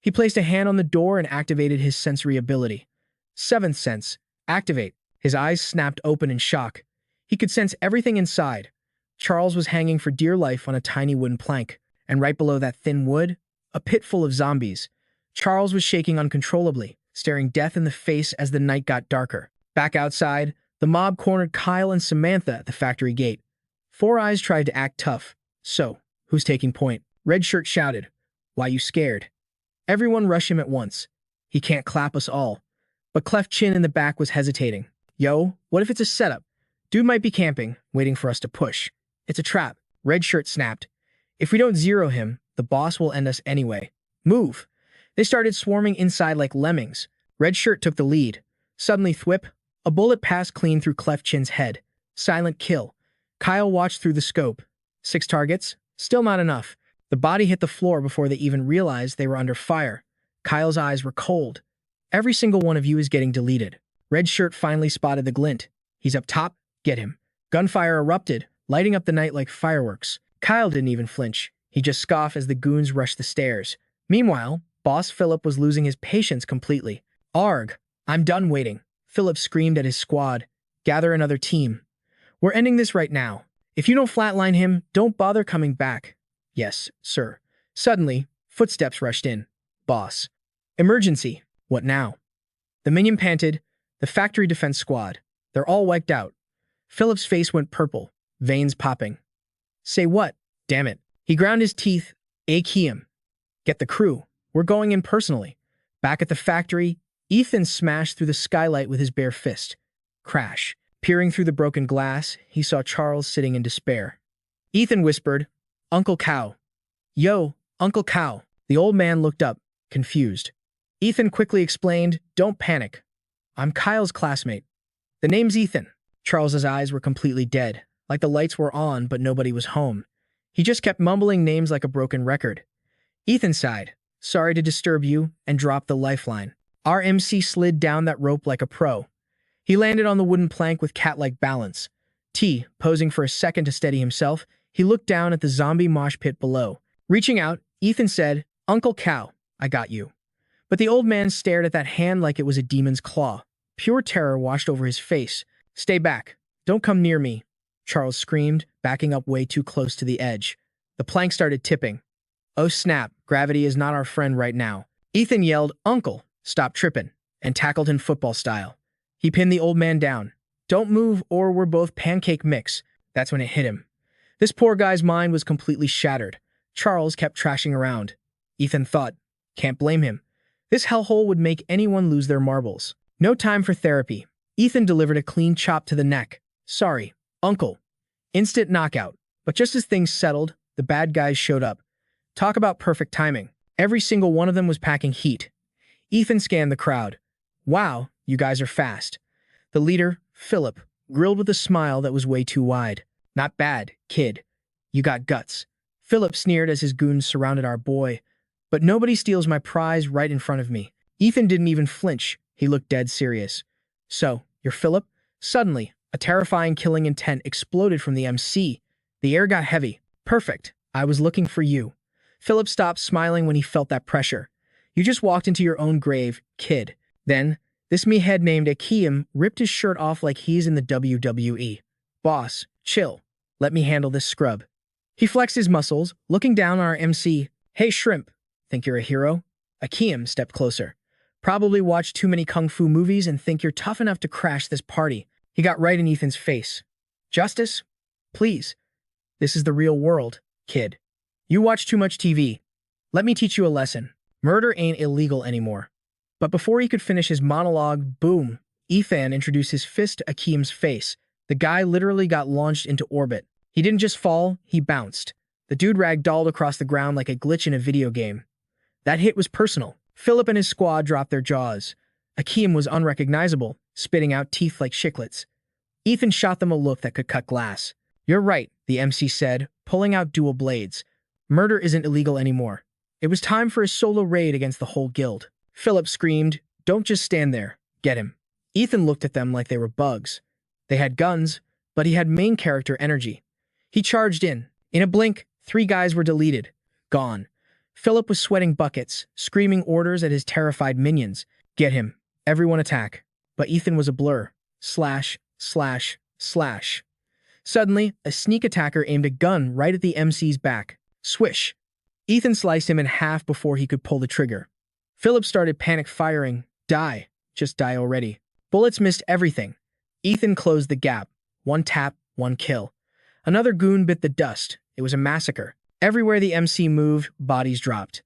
He placed a hand on the door and activated his sensory ability. 7th sense. Activate. His eyes snapped open in shock. He could sense everything inside. Charles was hanging for dear life on a tiny wooden plank, and right below that thin wood, a pit full of zombies. Charles was shaking uncontrollably, staring death in the face as the night got darker. Back outside, the mob cornered Kyle and Samantha at the factory gate. Four Eyes tried to act tough. So, who's taking point? Red Shirt shouted. Why you scared? Everyone rush him at once. He can't clap us all. But Cleft Chin in the back was hesitating. Yo, what if it's a setup? Dude might be camping, waiting for us to push. It's a trap. Red Shirt snapped. If we don't zero him, the boss will end us anyway. Move. They started swarming inside like lemmings. Red Shirt took the lead. Suddenly thwip, a bullet passed clean through Cleft Chin's head. Silent kill. Kyle watched through the scope. 6 targets? Still not enough. The body hit the floor before they even realized they were under fire. Kyle's eyes were cold. Every single one of you is getting deleted. Red Shirt finally spotted the glint. He's up top. Get him. Gunfire erupted, lighting up the night like fireworks. Kyle didn't even flinch. He just scoffed as the goons rushed the stairs. Meanwhile, Boss Philip was losing his patience completely. Arg, I'm done waiting. Philip screamed at his squad. Gather another team. We're ending this right now. If you don't flatline him, don't bother coming back. Yes, sir. Suddenly, footsteps rushed in. Boss. Emergency. What now? The minion panted. The factory defense squad. They're all wiped out. Philip's face went purple, veins popping. Say what? Damn it. He ground his teeth. Him. Get the crew. We're going in personally. Back at the factory, Ethan smashed through the skylight with his bare fist. Crash. Peering through the broken glass, he saw Charles sitting in despair. Ethan whispered, Uncle Cow. Yo, Uncle Cow. The old man looked up, confused. Ethan quickly explained, Don't panic. I'm Kyle's classmate. The name's Ethan. Charles's eyes were completely dead, like the lights were on but nobody was home. He just kept mumbling names like a broken record. Ethan sighed, sorry to disturb you, and dropped the lifeline. Our MC slid down that rope like a pro. He landed on the wooden plank with cat-like balance. Posing for a second to steady himself, he looked down at the zombie mosh pit below. Reaching out, Ethan said, Uncle Cow, I got you. But the old man stared at that hand like it was a demon's claw. Pure terror washed over his face. Stay back. Don't come near me, Charles screamed, backing up way too close to the edge. The plank started tipping. Oh snap, gravity is not our friend right now. Ethan yelled, "Uncle, stop tripping," and tackled him football style. He pinned the old man down. "Don't move or we're both pancake mix." That's when it hit him. This poor guy's mind was completely shattered. Charles kept trashing around. Ethan thought, can't blame him. This hellhole would make anyone lose their marbles. No time for therapy. Ethan delivered a clean chop to the neck. "Sorry, Uncle." Instant knockout. But just as things settled, the bad guys showed up. Talk about perfect timing. Every single one of them was packing heat. Ethan scanned the crowd. "Wow, you guys are fast." The leader, Philip, grilled with a smile that was way too wide. "Not bad, kid. You got guts." Philip sneered as his goons surrounded our boy. "But nobody steals my prize right in front of me." Ethan didn't even flinch. He looked dead serious. "So, you're Philip?" Suddenly, a terrifying killing intent exploded from the MC. The air got heavy. "Perfect. I was looking for you." Philip stopped smiling when he felt that pressure. "You just walked into your own grave, kid." Then, this meathead named Akeem ripped his shirt off like he's in the WWE. "Boss, chill. Let me handle this scrub." He flexed his muscles, looking down on our MC. "Hey, shrimp. Think you're a hero?" Akeem stepped closer. "Probably watched too many kung fu movies and think you're tough enough to crash this party." He got right in Ethan's face. "Justice? Please. This is the real world, kid. You watch too much TV. Let me teach you a lesson. Murder ain't illegal anymore." But before he could finish his monologue, boom, Ethan introduced his fist to Akeem's face. The guy literally got launched into orbit. He didn't just fall, he bounced. The dude ragdolled across the ground like a glitch in a video game. That hit was personal. Philip and his squad dropped their jaws. Akeem was unrecognizable, spitting out teeth like chiclets. Ethan shot them a look that could cut glass. "You're right," the MC said, pulling out dual blades. "Murder isn't illegal anymore." It was time for a solo raid against the whole guild. Philip screamed, "Don't just stand there. Get him." Ethan looked at them like they were bugs. They had guns, but he had main character energy. He charged in. In a blink, 3 guys were deleted. Gone. Philip was sweating buckets, screaming orders at his terrified minions. "Get him. Everyone attack." But Ethan was a blur. Slash, slash, slash. Suddenly, a sneak attacker aimed a gun right at the MC's back. Swish. Ethan sliced him in half before he could pull the trigger. Philip started panic firing. Die. Just die already. Bullets missed everything. Ethan closed the gap. 1 tap, 1 kill. Another goon bit the dust. It was a massacre. Everywhere the MC moved, bodies dropped.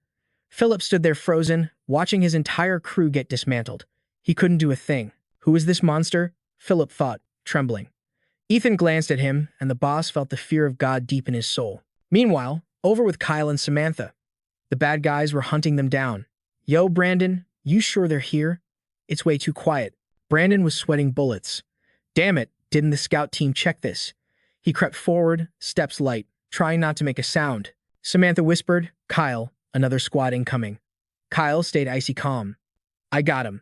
Philip stood there frozen, watching his entire crew get dismantled. He couldn't do a thing. Who is this monster? Philip thought, trembling. Ethan glanced at him, and the boss felt the fear of God deep in his soul. Meanwhile, over with Kyle and Samantha. The bad guys were hunting them down. "Yo, Brandon, you sure they're here?" "It's way too quiet." Brandon was sweating bullets. "Damn it, didn't the scout team check this?" He crept forward, steps light, trying not to make a sound. Samantha whispered, "Kyle, another squad incoming." Kyle stayed icy calm. "I got him."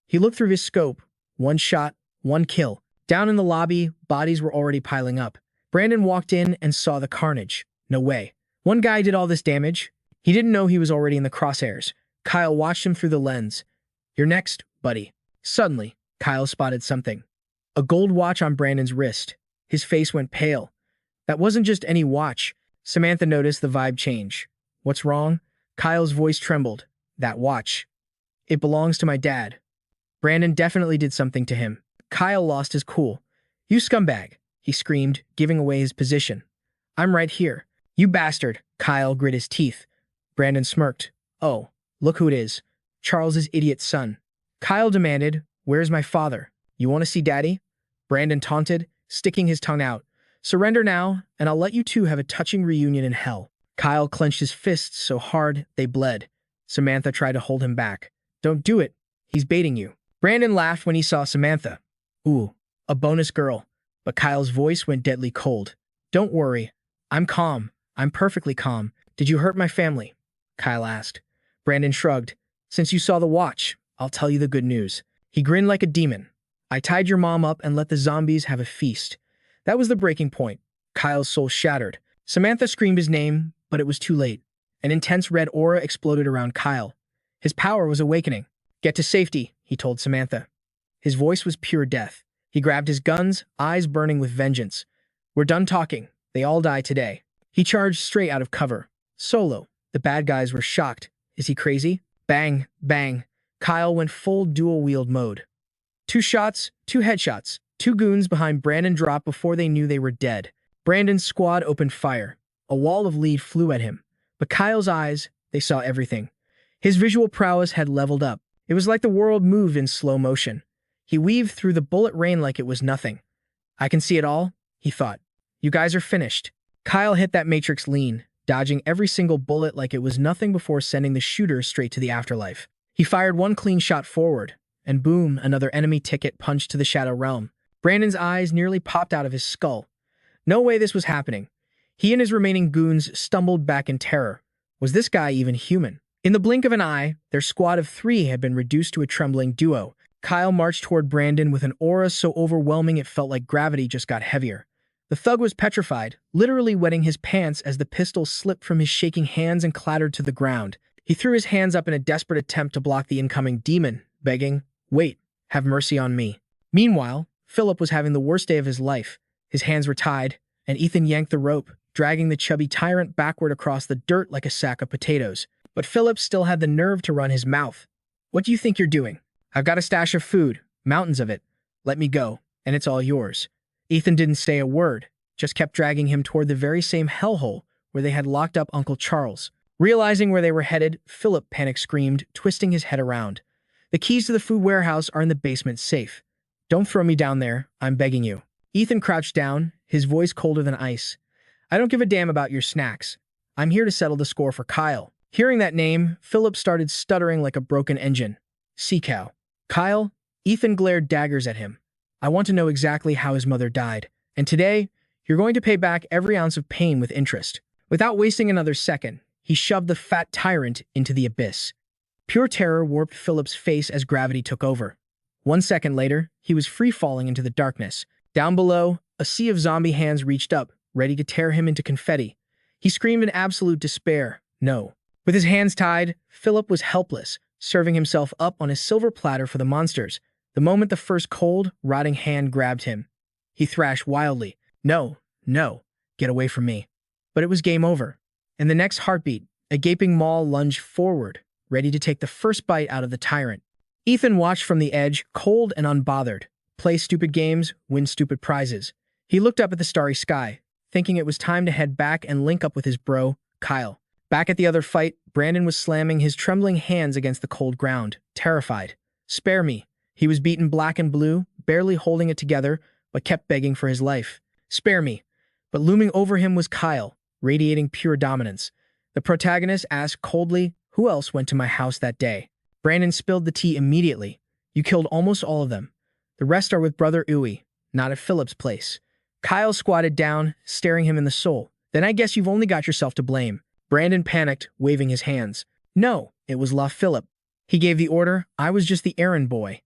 He looked through his scope. 1 shot, 1 kill. Down in the lobby, bodies were already piling up. Brandon walked in and saw the carnage. No way. One guy did all this damage. He didn't know he was already in the crosshairs. Kyle watched him through the lens. "You're next, buddy." Suddenly, Kyle spotted something. A gold watch on Brandon's wrist. His face went pale. That wasn't just any watch. Samantha noticed the vibe change. "What's wrong?" Kyle's voice trembled. "That watch. It belongs to my dad." Brandon definitely did something to him. Kyle lost his cool. "You scumbag," he screamed, giving away his position. "I'm right here." "You bastard." Kyle grit his teeth. Brandon smirked. "Oh, look who it is. Charles's idiot son." Kyle demanded, "Where's my father? You want to see daddy?" Brandon taunted, sticking his tongue out. "Surrender now, and I'll let you two have a touching reunion in hell." Kyle clenched his fists so hard they bled. Samantha tried to hold him back. "Don't do it. He's baiting you." Brandon laughed when he saw Samantha. "Ooh, a bonus girl." But Kyle's voice went deadly cold. "Don't worry. I'm calm. I'm perfectly calm. Did you hurt my family?" Kyle asked. Brandon shrugged. "Since you saw the watch, I'll tell you the good news." He grinned like a demon. "I tied your mom up and let the zombies have a feast." That was the breaking point. Kyle's soul shattered. Samantha screamed his name, but it was too late. An intense red aura exploded around Kyle. His power was awakening. "Get to safety," he told Samantha. His voice was pure death. He grabbed his guns, eyes burning with vengeance. "We're done talking. They all die today." He charged straight out of cover. Solo. The bad guys were shocked. Is he crazy? Bang, bang. Kyle went full dual-wield mode. 2 shots, 2 headshots. 2 goons behind Brandon dropped before they knew they were dead. Brandon's squad opened fire. A wall of lead flew at him. But Kyle's eyes, they saw everything. His visual prowess had leveled up. It was like the world moved in slow motion. He weaved through the bullet rain like it was nothing. I can see it all, he thought. You guys are finished. Kyle hit that matrix lean, dodging every single bullet like it was nothing before sending the shooter straight to the afterlife. He fired one clean shot forward, and boom, another enemy ticket punched to the Shadow Realm. Brandon's eyes nearly popped out of his skull. No way this was happening. He and his remaining goons stumbled back in terror. Was this guy even human? In the blink of an eye, their squad of 3 had been reduced to a trembling duo. Kyle marched toward Brandon with an aura so overwhelming it felt like gravity just got heavier. The thug was petrified, literally wetting his pants as the pistol slipped from his shaking hands and clattered to the ground. He threw his hands up in a desperate attempt to block the incoming demon, begging, "Wait, have mercy on me." Meanwhile, Philip was having the worst day of his life. His hands were tied, and Ethan yanked the rope, dragging the chubby tyrant backward across the dirt like a sack of potatoes. But Philip still had the nerve to run his mouth. "What do you think you're doing? I've got a stash of food, mountains of it. Let me go, and it's all yours." Ethan didn't say a word, just kept dragging him toward the very same hellhole where they had locked up Uncle Charles. Realizing where they were headed, Philip panic-screamed, twisting his head around. "The keys to the food warehouse are in the basement safe. Don't throw me down there, I'm begging you." Ethan crouched down, his voice colder than ice. "I don't give a damn about your snacks. I'm here to settle the score for Kyle." Hearing that name, Philip started stuttering like a broken engine. "Sea cow. Kyle?" Ethan glared daggers at him. "I want to know exactly how his mother died. And today, you're going to pay back every ounce of pain with interest." Without wasting another second, he shoved the fat tyrant into the abyss. Pure terror warped Philip's face as gravity took over. 1 second later, he was free-falling into the darkness. Down below, a sea of zombie hands reached up, ready to tear him into confetti. He screamed in absolute despair, "No." With his hands tied, Philip was helpless, serving himself up on a silver platter for the monsters. The moment the first cold, rotting hand grabbed him, he thrashed wildly, "No, no, get away from me." But it was game over. In the next heartbeat, a gaping maw lunged forward, ready to take the first bite out of the tyrant. Ethan watched from the edge, cold and unbothered. Play stupid games, win stupid prizes. He looked up at the starry sky, thinking it was time to head back and link up with his bro, Kyle. Back at the other fight, Brandon was slamming his trembling hands against the cold ground, terrified. "Spare me." He was beaten black and blue, barely holding it together, but kept begging for his life. "Spare me." But looming over him was Kyle, radiating pure dominance. The protagonist asked coldly, "Who else went to my house that day?" Brandon spilled the tea immediately. "You killed almost all of them. The rest are with Brother Uwe, not at Philip's place." Kyle squatted down, staring him in the soul. "Then I guess you've only got yourself to blame." Brandon panicked, waving his hands. "No, it was La Philip. He gave the order. I was just the errand boy."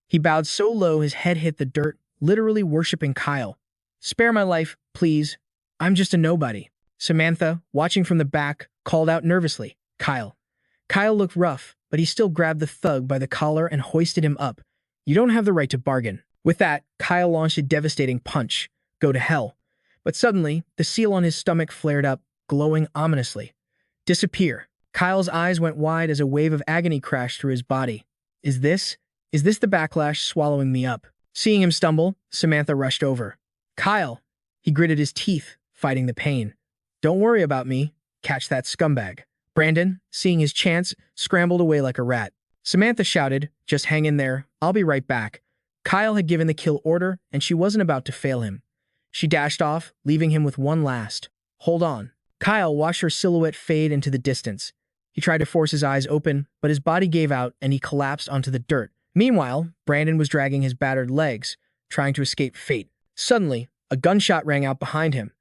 He bowed so low his head hit the dirt, literally worshipping Kyle. "Spare my life, please. I'm just a nobody." Samantha, watching from the back, called out nervously, "Kyle." Kyle looked rough, but he still grabbed the thug by the collar and hoisted him up. "You don't have the right to bargain." With that, Kyle launched a devastating punch. "Go to hell." But suddenly, the seal on his stomach flared up, glowing ominously. "Disappear." Kyle's eyes went wide as a wave of agony crashed through his body. Is this the backlash swallowing me up?" Seeing him stumble, Samantha rushed over. "Kyle." He gritted his teeth, fighting the pain. "Don't worry about me. Catch that scumbag." Brandon, seeing his chance, scrambled away like a rat. Samantha shouted, "Just hang in there. I'll be right back." Kyle had given the kill order, and she wasn't about to fail him. She dashed off, leaving him with one last, "Hold on." Kyle watched her silhouette fade into the distance. He tried to force his eyes open, but his body gave out and he collapsed onto the dirt. Meanwhile, Brandon was dragging his battered legs, trying to escape fate. Suddenly, a gunshot rang out behind him.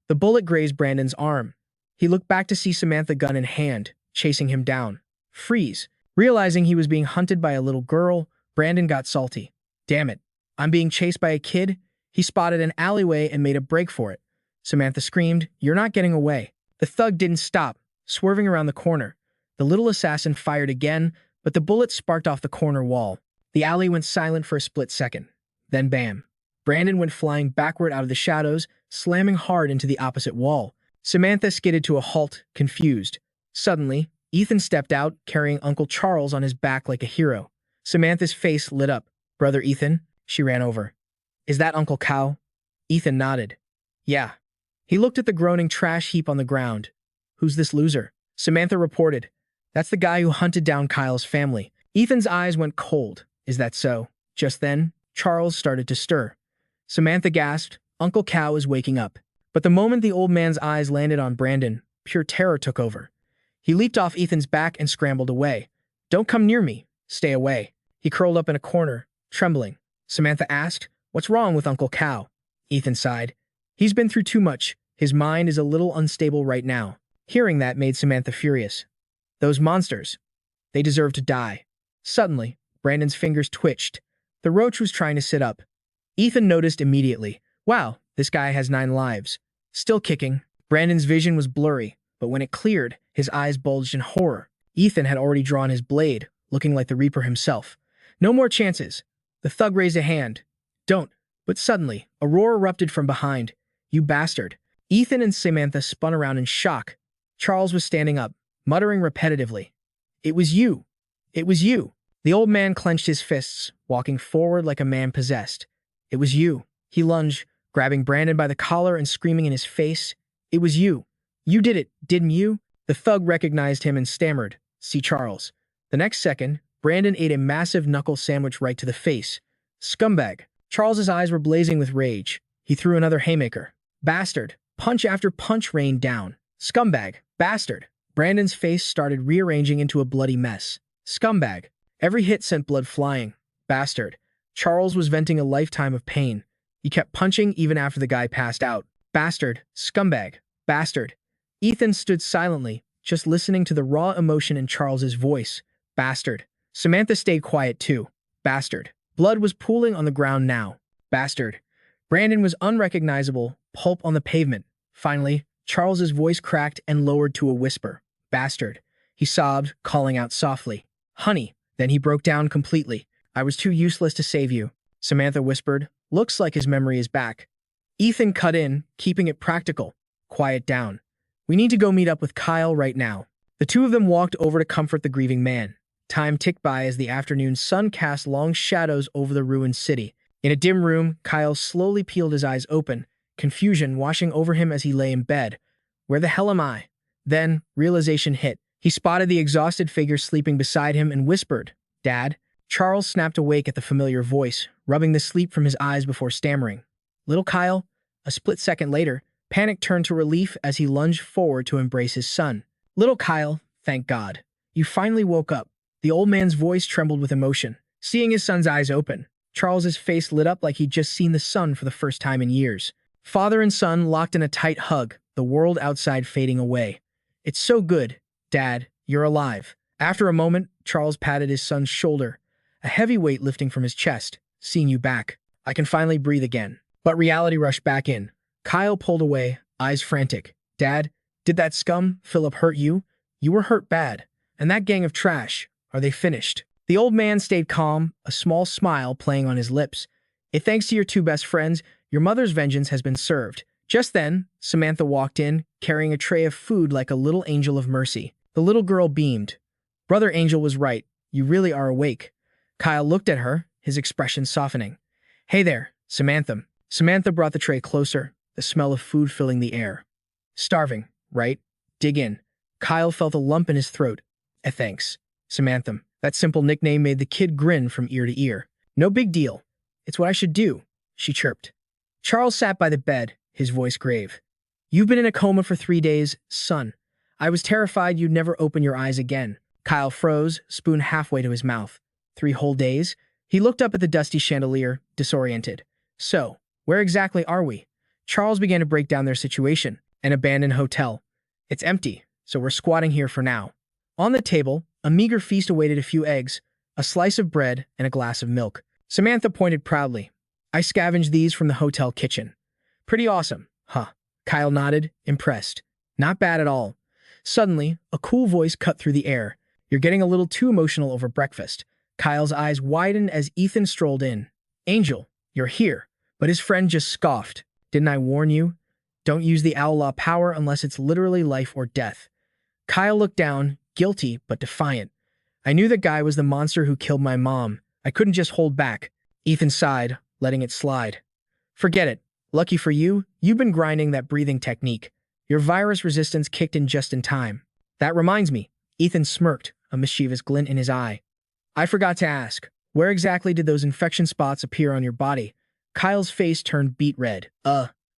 The bullet grazed Brandon's arm. He looked back to see Samantha gun in hand, chasing him down. Freeze. Realizing he was being hunted by a little girl, Brandon got salty. "Damn it. I'm being chased by a kid?" He spotted an alleyway and made a break for it. Samantha screamed, "You're not getting away." The thug didn't stop, swerving around the corner. The little assassin fired again, but the bullet sparked off the corner wall. The alley went silent for a split second. Then bam. Brandon went flying backward out of the shadows, slamming hard into the opposite wall. Samantha skidded to a halt, confused. Suddenly, Ethan stepped out, carrying Uncle Charles on his back like a hero. Samantha's face lit up. "Brother Ethan?" She ran over. "Is that Uncle Cal?" Ethan nodded. "Yeah." He looked at the groaning trash heap on the ground. "Who's this loser?" Samantha reported. "That's the guy who hunted down Kyle's family." Ethan's eyes went cold. "Is that so?" Just then, Charles started to stir. Samantha gasped. Uncle Cal is waking up. But the moment the old man's eyes landed on Brandon, pure terror took over. He leaped off Ethan's back and scrambled away. "Don't come near me. Stay away." He curled up in a corner, trembling. Samantha asked, "What's wrong with Uncle Cal?" Ethan sighed. "He's been through too much. His mind is a little unstable right now." Hearing that made Samantha furious. Those monsters. They deserve to die. Suddenly, Brandon's fingers twitched. The roach was trying to sit up. Ethan noticed immediately. "Wow, this guy has 9 lives. Still kicking." Brandon's vision was blurry, but when it cleared, his eyes bulged in horror. Ethan had already drawn his blade, looking like the Reaper himself. "No more chances." The thug raised a hand. "Don't." But suddenly, a roar erupted from behind. "You bastard." Ethan and Samantha spun around in shock. Charles was standing up, muttering repetitively. "It was you. It was you." The old man clenched his fists, walking forward like a man possessed. "It was you." He lunged, grabbing Brandon by the collar and screaming in his face. "It was you. You did it, didn't you?" The thug recognized him and stammered, "See Charles." The next second, Brandon ate a massive knuckle sandwich right to the face. "Scumbag." Charles's eyes were blazing with rage. He threw another haymaker. "Bastard." Punch after punch rained down. "Scumbag." "Bastard." Brandon's face started rearranging into a bloody mess. "Scumbag." Every hit sent blood flying. "Bastard." Charles was venting a lifetime of pain. He kept punching even after the guy passed out. "Bastard." "Scumbag." "Bastard." Ethan stood silently, just listening to the raw emotion in Charles's voice. "Bastard." Samantha stayed quiet too. "Bastard." Blood was pooling on the ground now. "Bastard." Brandon was unrecognizable, pulp on the pavement. Finally, Charles's voice cracked and lowered to a whisper. "Bastard." He sobbed, calling out softly, "Honey." Then he broke down completely. "I was too useless to save you." Samantha whispered, "Looks like his memory is back." Ethan cut in, keeping it practical. "Quiet down. We need to go meet up with Kyle right now." The two of them walked over to comfort the grieving man. Time ticked by as the afternoon sun cast long shadows over the ruined city. In a dim room, Kyle slowly peeled his eyes open, confusion washing over him as he lay in bed. "Where the hell am I?" Then, realization hit. He spotted the exhausted figure sleeping beside him and whispered, "Dad." Charles snapped awake at the familiar voice, rubbing the sleep from his eyes before stammering, "Little Kyle?" A split second later, panic turned to relief as he lunged forward to embrace his son. "Little Kyle, thank God. You finally woke up." The old man's voice trembled with emotion. Seeing his son's eyes open, Charles's face lit up like he'd just seen the sun for the first time in years. Father and son locked in a tight hug, the world outside fading away. "It's so good, Dad, you're alive." After a moment, Charles patted his son's shoulder, a heavy weight lifting from his chest. "Seeing you back, I can finally breathe again." But reality rushed back in. Kyle pulled away, eyes frantic. "Dad, did that scum, Philip, hurt you? You were hurt bad. And that gang of trash, are they finished?" The old man stayed calm, a small smile playing on his lips. Thanks to your 2 best friends, your mother's vengeance has been served." Just then, Samantha walked in, carrying a tray of food like a little angel of mercy. The little girl beamed. "Brother Angel was right. You really are awake." Kyle looked at her, his expression softening. "Hey there, Samantha." Samantha brought the tray closer, the smell of food filling the air. "Starving, right? Dig in." Kyle felt a lump in his throat. Thanks, Samantha." That simple nickname made the kid grin from ear to ear. "No big deal. It's what I should do," she chirped. Charles sat by the bed, his voice grave. "You've been in a coma for 3 days, son. I was terrified you'd never open your eyes again." Kyle froze, spoon halfway to his mouth. 3 whole days? He looked up at the dusty chandelier, disoriented. "So, where exactly are we?" Charles began to break down their situation. "An abandoned hotel. It's empty, so we're squatting here for now." On the table, a meager feast awaited: a few eggs, a slice of bread, and a glass of milk. Samantha pointed proudly. "I scavenged these from the hotel kitchen." "Pretty awesome, huh?" Kyle nodded, impressed. "Not bad at all." Suddenly, a cool voice cut through the air. "You're getting a little too emotional over breakfast." Kyle's eyes widened as Ethan strolled in. "Angel, you're here." But his friend just scoffed. "Didn't I warn you?" Don't use the owl law power unless it's literally life or death. Kyle looked down, guilty but defiant. I knew that guy was the monster who killed my mom. I couldn't just hold back. Ethan sighed, letting it slide. Forget it. Lucky for you, you've been grinding that breathing technique. Your virus resistance kicked in just in time. That reminds me. Ethan smirked, a mischievous glint in his eye. I forgot to ask, where exactly did those infection spots appear on your body? Kyle's face turned beet red.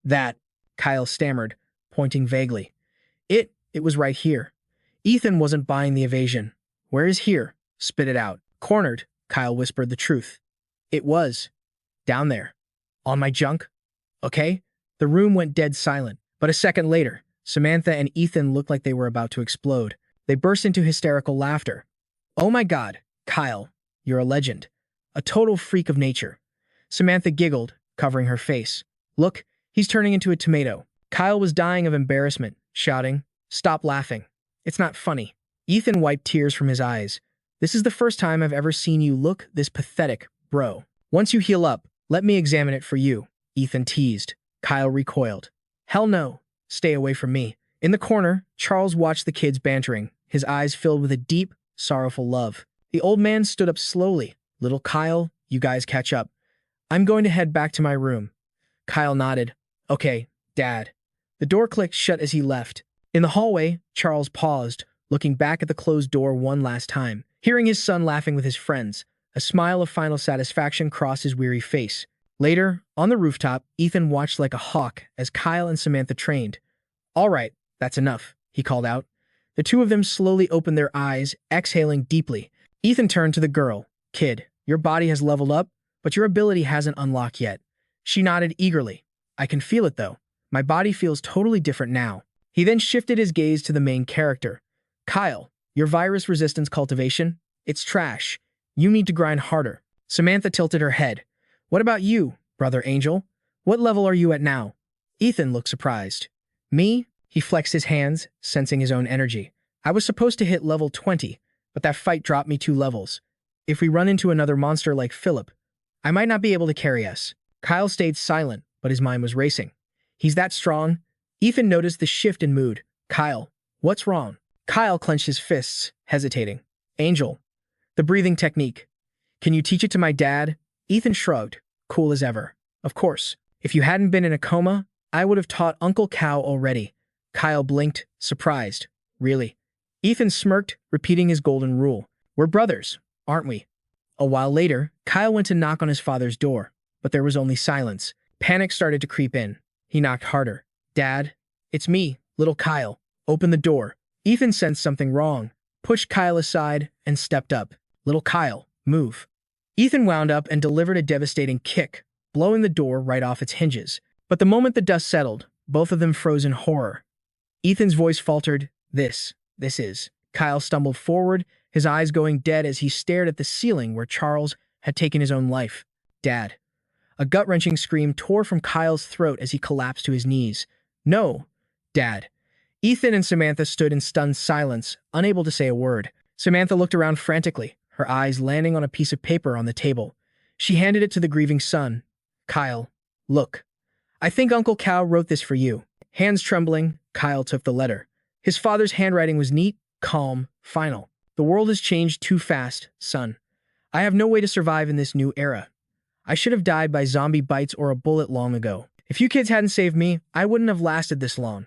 That, Kyle stammered, pointing vaguely. It was right here. Ethan wasn't buying the evasion. Where is here? Spit it out. Cornered, Kyle whispered the truth. It was. Down there. On my junk? Okay? The room went dead silent, but a second later, Samantha and Ethan looked like they were about to explode. They burst into hysterical laughter. Oh my God, Kyle, you're a legend. A total freak of nature. Samantha giggled, covering her face. Look, he's turning into a tomato. Kyle was dying of embarrassment, shouting, Stop laughing. It's not funny. Ethan wiped tears from his eyes. This is the first time I've ever seen you look this pathetic, bro. Once you heal up, let me examine it for you, Ethan teased. Kyle recoiled. Hell no. Stay away from me. In the corner, Charles watched the kids bantering, his eyes filled with a deep, sorrowful love. The old man stood up slowly. Little Kyle, you guys catch up. I'm going to head back to my room. Kyle nodded. Okay, Dad. The door clicked shut as he left. In the hallway, Charles paused, looking back at the closed door one last time. Hearing his son laughing with his friends, a smile of final satisfaction crossed his weary face. Later, on the rooftop, Ethan watched like a hawk as Kyle and Samantha trained. All right, that's enough, he called out. The two of them slowly opened their eyes, exhaling deeply. Ethan turned to the girl. Kid, your body has leveled up, but your ability hasn't unlocked yet. She nodded eagerly. I can feel it though. My body feels totally different now. He then shifted his gaze to the main character. Kyle, your virus resistance cultivation? It's trash. You need to grind harder. Samantha tilted her head. What about you, Brother Angel? What level are you at now? Ethan looked surprised. Me? He flexed his hands, sensing his own energy. I was supposed to hit level 20, but that fight dropped me 2 levels. If we run into another monster like Philip, I might not be able to carry us. Kyle stayed silent, but his mind was racing. He's that strong? Ethan noticed the shift in mood. Kyle, what's wrong? Kyle clenched his fists, hesitating. Angel, the breathing technique. Can you teach it to my dad? Ethan shrugged, cool as ever. Of course. If you hadn't been in a coma, I would have taught Uncle Cow already. Kyle blinked, surprised. Really? Ethan smirked, repeating his golden rule. We're brothers, aren't we? A while later, Kyle went to knock on his father's door, but there was only silence. Panic started to creep in. He knocked harder. Dad, it's me, little Kyle. Open the door. Ethan sensed something wrong, pushed Kyle aside, and stepped up. Little Kyle, move. Ethan wound up and delivered a devastating kick, blowing the door right off its hinges. But the moment the dust settled, both of them froze in horror. Ethan's voice faltered. This is. Kyle stumbled forward, his eyes going dead as he stared at the ceiling where Charles had taken his own life. Dad. A gut-wrenching scream tore from Kyle's throat as he collapsed to his knees. No, Dad. Ethan and Samantha stood in stunned silence, unable to say a word. Samantha looked around frantically, her eyes landing on a piece of paper on the table. She handed it to the grieving son. Kyle, look. I think Uncle Cow wrote this for you. Hands trembling, Kyle took the letter. His father's handwriting was neat, calm, final. The world has changed too fast, son. I have no way to survive in this new era. I should have died by zombie bites or a bullet long ago. If you kids hadn't saved me, I wouldn't have lasted this long.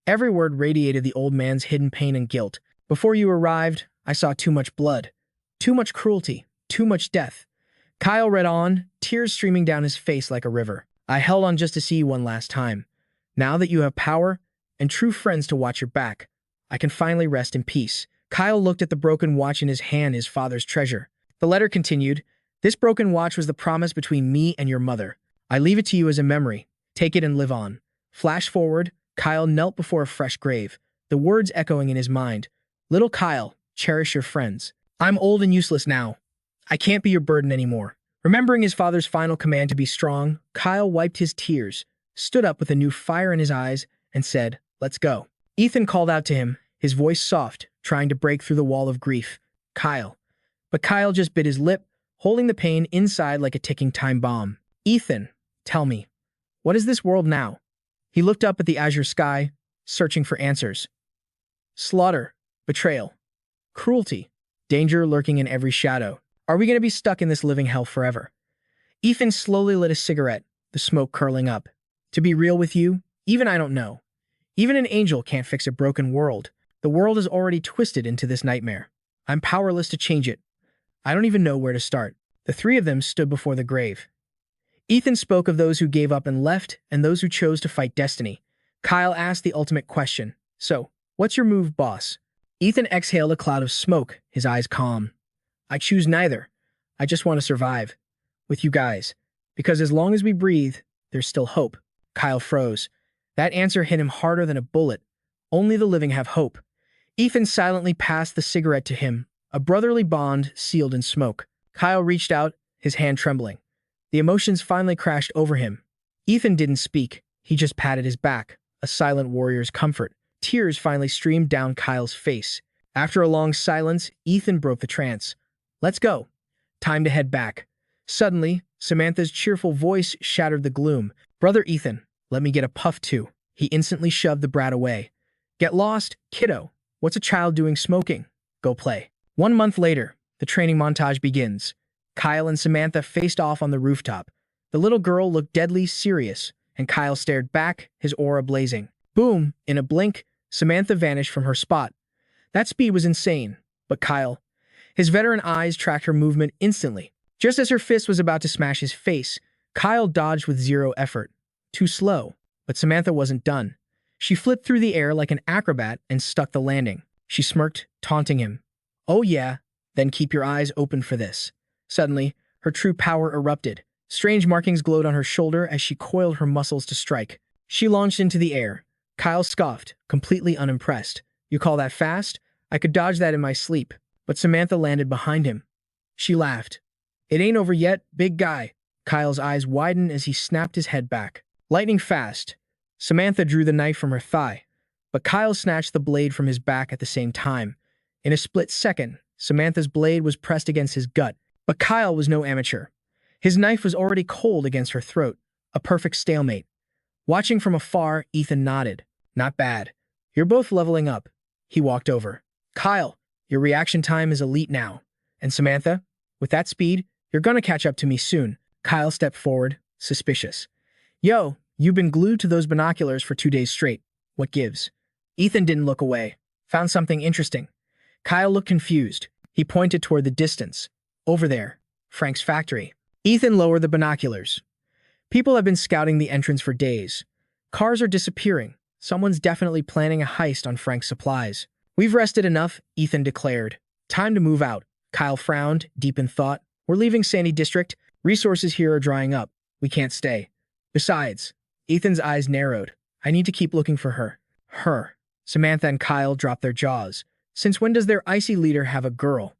Every word radiated the old man's hidden pain and guilt. Before you arrived, I saw too much blood, too much cruelty, too much death. Kyle read on, tears streaming down his face like a river. I held on just to see you one last time. Now that you have power and true friends to watch your back, I can finally rest in peace. Kyle looked at the broken watch in his hand, his father's treasure. The letter continued, This broken watch was the promise between me and your mother. I leave it to you as a memory. Take it and live on. Flash forward, Kyle knelt before a fresh grave, the words echoing in his mind. Little Kyle, cherish your friends. I'm old and useless now. I can't be your burden anymore. Remembering his father's final command to be strong, Kyle wiped his tears, stood up with a new fire in his eyes, and said, Let's go. Ethan called out to him, his voice soft, trying to break through the wall of grief. Kyle. But Kyle just bit his lip, holding the pain inside like a ticking time bomb. Ethan, tell me, what is this world now? He looked up at the azure sky, searching for answers. Slaughter, betrayal, cruelty, danger lurking in every shadow. Are we going to be stuck in this living hell forever? Ethan slowly lit a cigarette, the smoke curling up. To be real with you, even I don't know. Even an angel can't fix a broken world. The world is already twisted into this nightmare. I'm powerless to change it. I don't even know where to start. The three of them stood before the grave. Ethan spoke of those who gave up and left and those who chose to fight destiny. Kyle asked the ultimate question. So, what's your move, boss? Ethan exhaled a cloud of smoke, his eyes calm. I choose neither. I just want to survive. With you guys. Because as long as we breathe, there's still hope. Kyle froze. That answer hit him harder than a bullet. Only the living have hope. Ethan silently passed the cigarette to him, a brotherly bond sealed in smoke. Kyle reached out, his hand trembling. The emotions finally crashed over him. Ethan didn't speak. He just patted his back, a silent warrior's comfort. Tears finally streamed down Kyle's face. After a long silence, Ethan broke the trance. Let's go. Time to head back. Suddenly, Samantha's cheerful voice shattered the gloom. Brother Ethan, let me get a puff too. He instantly shoved the brat away. Get lost, kiddo. What's a child doing smoking? Go play. 1 month later, the training montage begins. Kyle and Samantha faced off on the rooftop. The little girl looked deadly serious, and Kyle stared back, his aura blazing. Boom! In a blink, Samantha vanished from her spot. That speed was insane, but Kyle, his veteran eyes tracked her movement instantly. Just as her fist was about to smash his face, Kyle dodged with zero effort. Too slow, but Samantha wasn't done. She flipped through the air like an acrobat and stuck the landing. She smirked, taunting him. Oh yeah, then keep your eyes open for this. Suddenly, her true power erupted. Strange markings glowed on her shoulder as she coiled her muscles to strike. She launched into the air. Kyle scoffed, completely unimpressed. You call that fast? I could dodge that in my sleep. But Samantha landed behind him. She laughed. It ain't over yet, big guy. Kyle's eyes widened as he snapped his head back. Lightning fast. Samantha drew the knife from her thigh, but Kyle snatched the blade from his back at the same time. In a split second, Samantha's blade was pressed against his gut, but Kyle was no amateur. His knife was already cold against her throat, a perfect stalemate. Watching from afar, Ethan nodded. Not bad. You're both leveling up. He walked over. Kyle, your reaction time is elite now. And Samantha, with that speed, you're gonna catch up to me soon. Kyle stepped forward, suspicious. Yo, you've been glued to those binoculars for 2 days straight. What gives? Ethan didn't look away. Found something interesting. Kyle looked confused. He pointed toward the distance. Over there. Frank's factory. Ethan lowered the binoculars. People have been scouting the entrance for days. Cars are disappearing. Someone's definitely planning a heist on Frank's supplies. We've rested enough, Ethan declared. Time to move out. Kyle frowned, deep in thought. We're leaving Sandy District. Resources here are drying up. We can't stay. Besides, Ethan's eyes narrowed. I need to keep looking for her. Her. Samantha and Kyle dropped their jaws. Since when does their icy leader have a girl?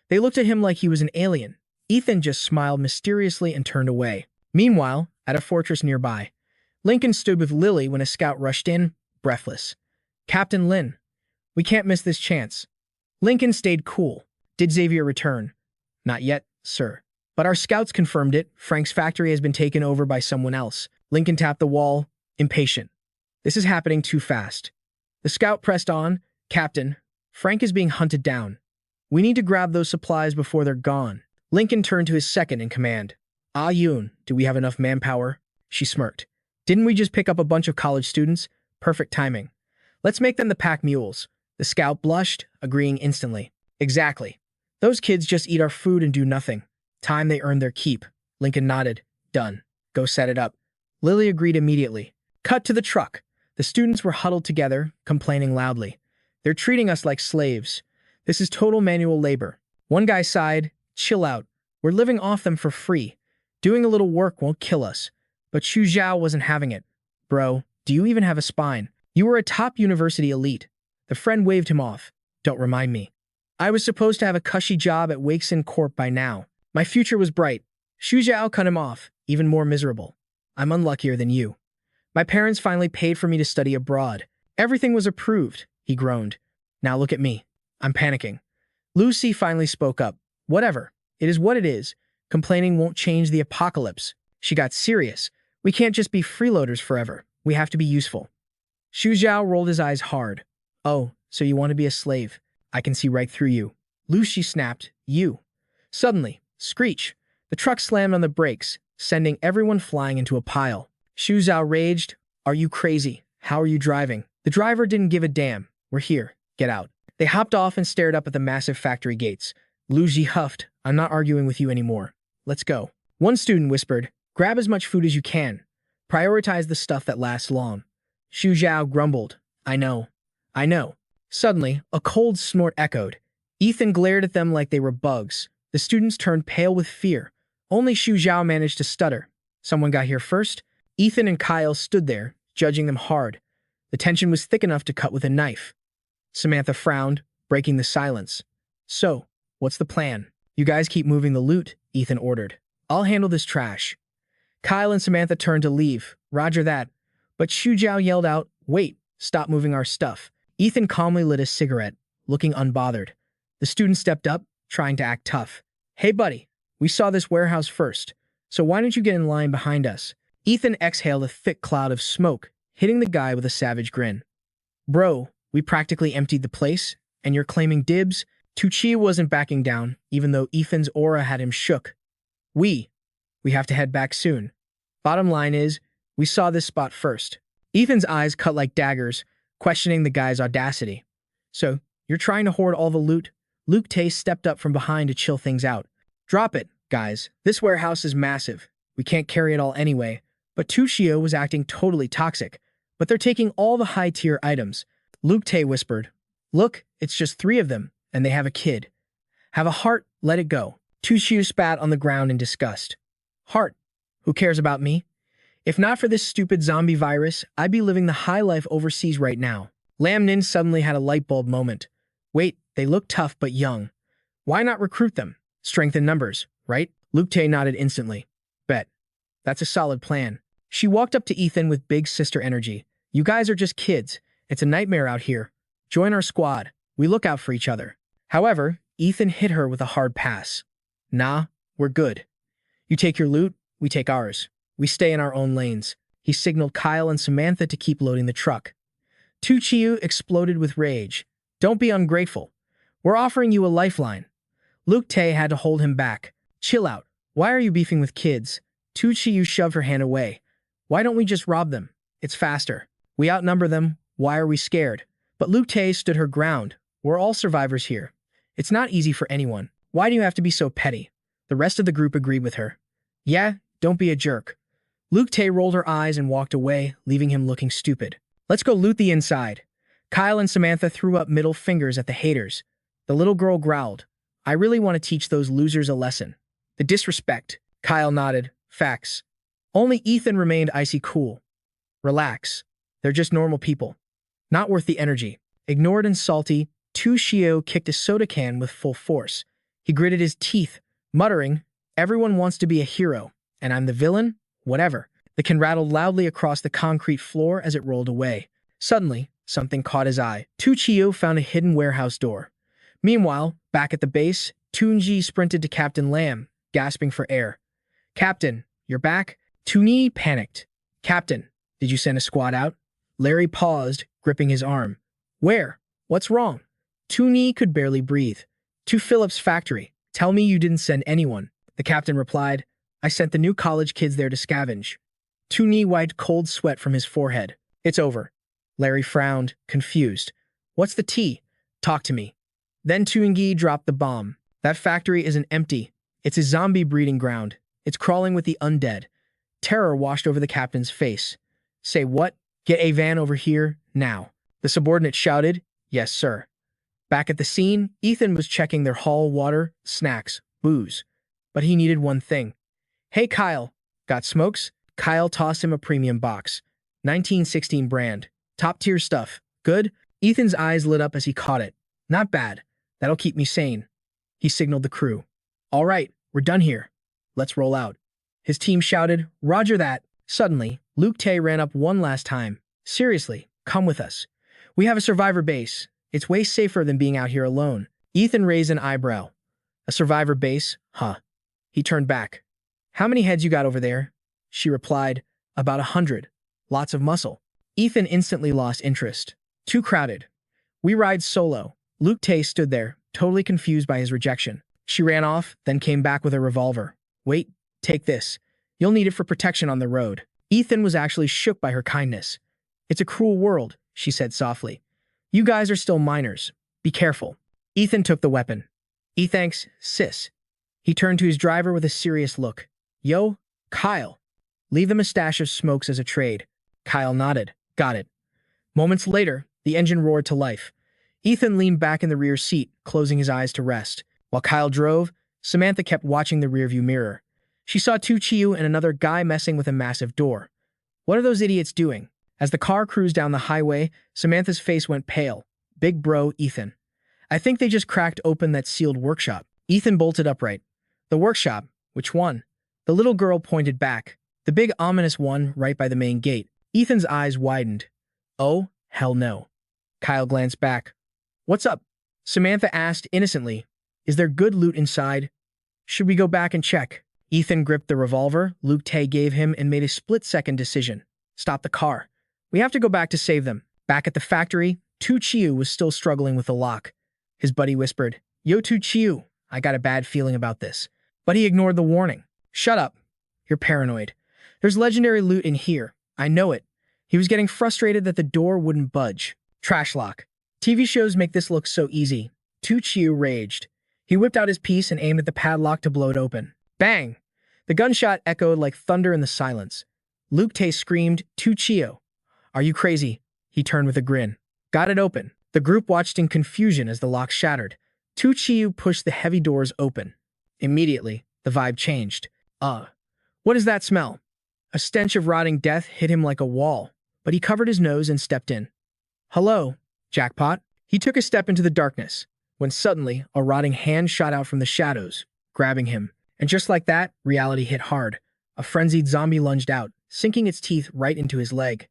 They looked at him like he was an alien. Ethan just smiled mysteriously and turned away. Meanwhile, at a fortress nearby, Lincoln stood with Lily when a scout rushed in, breathless. Captain Lin, we can't miss this chance. Lincoln stayed cool. Did Xavier return? Not yet, sir. But our scouts confirmed it. Frank's factory has been taken over by someone else. Lincoln tapped the wall, impatient. This is happening too fast. The scout pressed on. Captain, Frank is being hunted down. We need to grab those supplies before they're gone. Lincoln turned to his second in command. Ah Yoon, do we have enough manpower? She smirked. Didn't we just pick up a bunch of college students? Perfect timing. Let's make them the pack mules. The scout blushed, agreeing instantly. Exactly. Those kids just eat our food and do nothing. Time they earn their keep. Lincoln nodded. Done. Go set it up. Lily agreed immediately. Cut to the truck. The students were huddled together, complaining loudly. They're treating us like slaves. This is total manual labor. One guy sighed. Chill out. We're living off them for free. Doing a little work won't kill us. But Xu Zhao wasn't having it. Bro, do you even have a spine? You were a top university elite. The friend waved him off. Don't remind me. I was supposed to have a cushy job at Wakeson Corp by now. My future was bright. Xu Zhao cut him off, even more miserable. I'm unluckier than you. My parents finally paid for me to study abroad. Everything was approved, he groaned. Now look at me. I'm panicking. Lucy finally spoke up. Whatever. It is what it is. Complaining won't change the apocalypse. She got serious. We can't just be freeloaders forever. We have to be useful. Xu Zhao rolled his eyes hard. Oh, so you want to be a slave? I can see right through you. Lu Shi snapped, you. Suddenly, screech. The truck slammed on the brakes, sending everyone flying into a pile. Xu Zhao raged, are you crazy? How are you driving? The driver didn't give a damn. We're here. Get out. They hopped off and stared up at the massive factory gates. Lu Ji huffed, I'm not arguing with you anymore. Let's go. One student whispered, grab as much food as you can. Prioritize the stuff that lasts long. Xu Zhao grumbled, I know. I know. Suddenly, a cold snort echoed. Ethan glared at them like they were bugs. The students turned pale with fear. Only Xu Zhao managed to stutter. Someone got here first? Ethan and Kyle stood there, judging them hard. The tension was thick enough to cut with a knife. Samantha frowned, breaking the silence. So, what's the plan? You guys keep moving the loot, Ethan ordered. I'll handle this trash. Kyle and Samantha turned to leave. Roger that. But Xu Zhao yelled out, wait, stop moving our stuff. Ethan calmly lit a cigarette, looking unbothered. The student stepped up, trying to act tough. Hey buddy, we saw this warehouse first, so why don't you get in line behind us? Ethan exhaled a thick cloud of smoke, hitting the guy with a savage grin. Bro, we practically emptied the place, and you're claiming dibs? Tucci wasn't backing down, even though Ethan's aura had him shook. We have to head back soon. Bottom line is, we saw this spot first. Ethan's eyes cut like daggers, questioning the guy's audacity. So, you're trying to hoard all the loot? Luke Tay stepped up from behind to chill things out. Drop it, guys. This warehouse is massive. We can't carry it all anyway. But Tuccio was acting totally toxic. But they're taking all the high-tier items. Luke Tay whispered, look, it's just 3 of them, and they have a kid. Have a heart, let it go. Tuccio spat on the ground in disgust. Heart? Who cares about me? If not for this stupid zombie virus, I'd be living the high life overseas right now. Lam Nin suddenly had a light bulb moment. Wait, they look tough but young. Why not recruit them? Strength in numbers, right? Luke Tay nodded instantly. Bet. That's a solid plan. She walked up to Ethan with big sister energy. You guys are just kids. It's a nightmare out here. Join our squad. We look out for each other. However, Ethan hit her with a hard pass. Nah, we're good. You take your loot, we take ours. We stay in our own lanes. He signaled Kyle and Samantha to keep loading the truck. Tuccio exploded with rage. Don't be ungrateful. We're offering you a lifeline. Luke Tay had to hold him back. Chill out. Why are you beefing with kids? Tuccio shoved her hand away. Why don't we just rob them? It's faster. We outnumber them. Why are we scared? But Luke Tay stood her ground. We're all survivors here. It's not easy for anyone. Why do you have to be so petty? The rest of the group agreed with her. Yeah, don't be a jerk. Luke Tay rolled her eyes and walked away, leaving him looking stupid. Let's go loot the inside. Kyle and Samantha threw up middle fingers at the haters. The little girl growled. I really want to teach those losers a lesson. The disrespect. Kyle nodded. Facts. Only Ethan remained icy cool. Relax. They're just normal people. Not worth the energy. Ignored and salty, Tuccio kicked a soda can with full force. He gritted his teeth, muttering, everyone wants to be a hero, and I'm the villain? Whatever. The can rattled loudly across the concrete floor as it rolled away. Suddenly, something caught his eye. Tuccio found a hidden warehouse door. Meanwhile, back at the base, Tunji sprinted to Captain Lam, gasping for air. Captain, you're back? Tuni panicked. Captain, did you send a squad out? Larry paused, gripping his arm. Where? What's wrong? Tuni could barely breathe. To Philip's factory. Tell me you didn't send anyone. The captain replied, I sent the new college kids there to scavenge. Tuni wiped cold sweat from his forehead. It's over. Larry frowned, confused. What's the tea? Talk to me. Then Tungi dropped the bomb. That factory isn't empty. It's a zombie breeding ground. It's crawling with the undead. Terror washed over the captain's face. Say what? Get a van over here, now. The subordinate shouted, Yes, sir. Back at the scene, Ethan was checking their haul, water, snacks, booze. But he needed one thing. Hey, Kyle. Got smokes? Kyle tossed him a premium box. 1916 brand. Top-tier stuff. Good? Ethan's eyes lit up as he caught it. Not bad. That'll keep me sane. He signaled the crew. All right, we're done here. Let's roll out. His team shouted, Roger that. Suddenly, Luke Tay ran up one last time. Seriously, come with us. We have a survivor base. It's way safer than being out here alone. Ethan raised an eyebrow. A survivor base? Huh. He turned back. How many heads you got over there? She replied, About 100. Lots of muscle. Ethan instantly lost interest. Too crowded. We ride solo. Luke Tay stood there, totally confused by his rejection. She ran off, then came back with a revolver. Wait, take this. You'll need it for protection on the road. Ethan was actually shook by her kindness. It's a cruel world, she said softly. You guys are still minors. Be careful. Ethan took the weapon. Thanks, sis. He turned to his driver with a serious look. Yo, Kyle. Leave the mustache of smokes as a trade. Kyle nodded. Got it. Moments later, the engine roared to life. Ethan leaned back in the rear seat, closing his eyes to rest. While Kyle drove, Samantha kept watching the rearview mirror. She saw Chiyu and another guy messing with a massive door. What are those idiots doing? As the car cruised down the highway, Samantha's face went pale. Big bro, Ethan. I think they just cracked open that sealed workshop. Ethan bolted upright. The workshop? Which one? The little girl pointed back. The big ominous one right by the main gate. Ethan's eyes widened. Oh, hell no. Kyle glanced back. What's up? Samantha asked innocently. Is there good loot inside? Should we go back and check? Ethan gripped the revolver Luke Tay gave him and made a split-second decision. Stop the car. We have to go back to save them. Back at the factory, Chiyu was still struggling with the lock. His buddy whispered, Yo, Chiyu, I got a bad feeling about this. But he ignored the warning. Shut up. You're paranoid. There's legendary loot in here. I know it. He was getting frustrated that the door wouldn't budge. Trash lock. TV shows make this look so easy. Chiyu raged. He whipped out his piece and aimed at the padlock to blow it open. Bang! The gunshot echoed like thunder in the silence. Luke Tay screamed, Chiyu. Are you crazy? He turned with a grin. Got it open. The group watched in confusion as the lock shattered. Chiyu pushed the heavy doors open. Immediately, the vibe changed. What is that smell? A stench of rotting death hit him like a wall, but he covered his nose and stepped in. Hello, jackpot. He took a step into the darkness, when suddenly a rotting hand shot out from the shadows, grabbing him. And just like that, reality hit hard. A frenzied zombie lunged out, sinking its teeth right into his leg.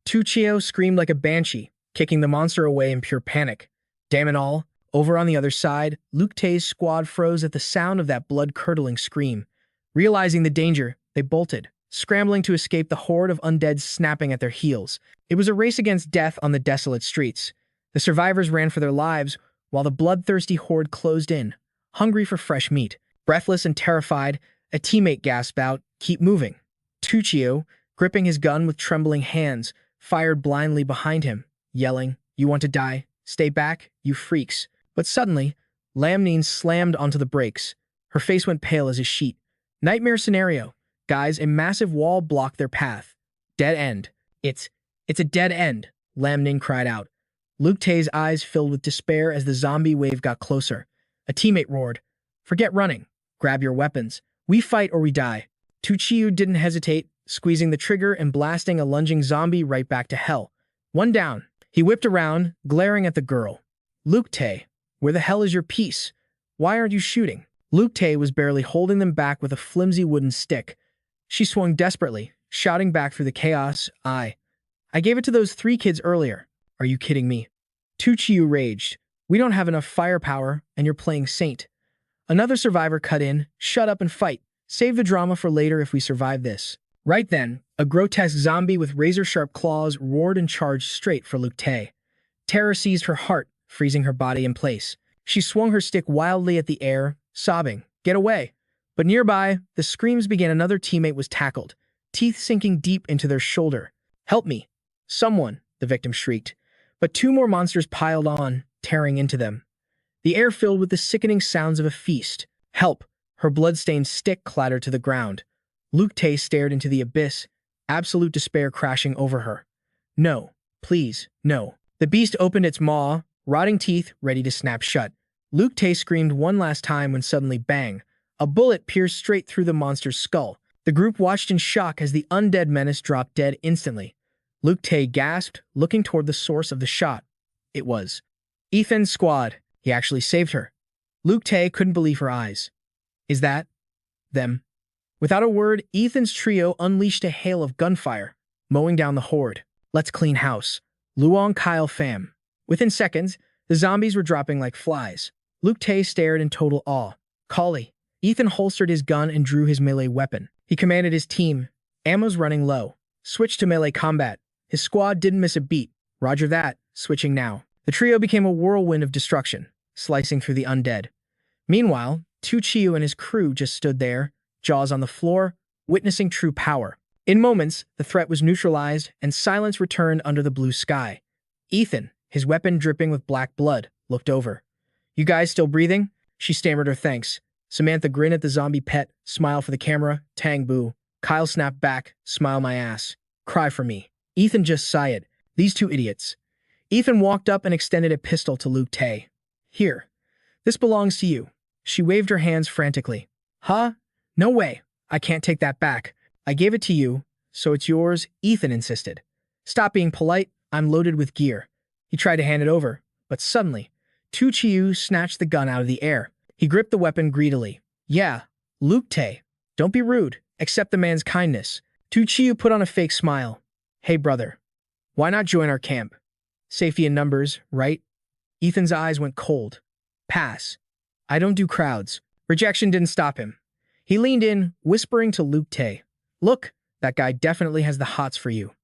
Chiyu screamed like a banshee, kicking the monster away in pure panic. Damn it all, over on the other side, Luke Tay's squad froze at the sound of that blood-curdling scream. Realizing the danger, they bolted, scrambling to escape the horde of undead snapping at their heels. It was a race against death on the desolate streets. The survivors ran for their lives, while the bloodthirsty horde closed in, hungry for fresh meat. Breathless and terrified, a teammate gasped out, Keep moving. Chiyu, gripping his gun with trembling hands, fired blindly behind him, yelling, You want to die? Stay back, you freaks. But suddenly, Lamnine slammed onto the brakes. Her face went pale as a sheet. Nightmare scenario. Guys, a massive wall blocked their path. Dead end. It's a dead end, Lamnine cried out. Luke Tay's eyes filled with despair as the zombie wave got closer. A teammate roared, Forget running. Grab your weapons. We fight or we die. Chiyu didn't hesitate, squeezing the trigger and blasting a lunging zombie right back to hell. One down. He whipped around, glaring at the girl. Luke Tay, where the hell is your piece? Why aren't you shooting? Luke Tay was barely holding them back with a flimsy wooden stick. She swung desperately, shouting back through the chaos, I gave it to those 3 kids earlier. Are you kidding me? Chiyu raged. We don't have enough firepower, and you're playing Saint. Another survivor cut in, Shut up and fight. Save the drama for later if we survive this. Right then, a grotesque zombie with razor-sharp claws roared and charged straight for Luke Tay. Terror seized her heart, freezing her body in place. She swung her stick wildly at the air, sobbing, Get away! But nearby, the screams began. Another teammate was tackled, teeth sinking deep into their shoulder. Help me! Someone, the victim shrieked. But 2 more monsters piled on, tearing into them. The air filled with the sickening sounds of a feast. Help! Her blood-stained stick clattered to the ground. Luke Tay stared into the abyss, absolute despair crashing over her. No, please, no. The beast opened its maw, rotting teeth ready to snap shut. Luke Tay screamed one last time when suddenly bang! A bullet pierced straight through the monster's skull. The group watched in shock as the undead menace dropped dead instantly. Luke Tay gasped, looking toward the source of the shot. It was Ethan's squad. He actually saved her. Luke Tay couldn't believe her eyes. Is that them? Without a word, Ethan's trio unleashed a hail of gunfire, mowing down the horde. Let's clean house. Luong Kyle fam. Within seconds, the zombies were dropping like flies. Luke Tay stared in total awe. Collie. Ethan holstered his gun and drew his melee weapon. He commanded his team. Ammo's running low. Switch to melee combat. His squad didn't miss a beat. Roger that. Switching now. The trio became a whirlwind of destruction, slicing through the undead. Meanwhile, Tu Chiu and his crew just stood there, jaws on the floor, witnessing true power. In moments, the threat was neutralized and silence returned under the blue sky. Ethan, his weapon dripping with black blood, looked over. "You guys still breathing?" She stammered her thanks. Samantha grinned at the zombie pet, smile for the camera, tang boo. Kyle snapped back, smile my ass. Cry for me. Ethan just sighed. These two idiots. Ethan walked up and extended a pistol to Luke Tay. "Here. This belongs to you." She waved her hands frantically. "Huh? No way. I can't take that back. I gave it to you, so it's yours," Ethan insisted. "Stop being polite. I'm loaded with gear." He tried to hand it over, but suddenly, Tu Chiu snatched the gun out of the air. He gripped the weapon greedily. "Yeah, Luke Tay. Don't be rude. Accept the man's kindness." Tu Chiu put on a fake smile. "Hey, brother. Why not join our camp? Safety in numbers, right?" Ethan's eyes went cold. "Pass. I don't do crowds." Rejection didn't stop him. He leaned in, whispering to Luke Tay. "Look, that guy definitely has the hots for you.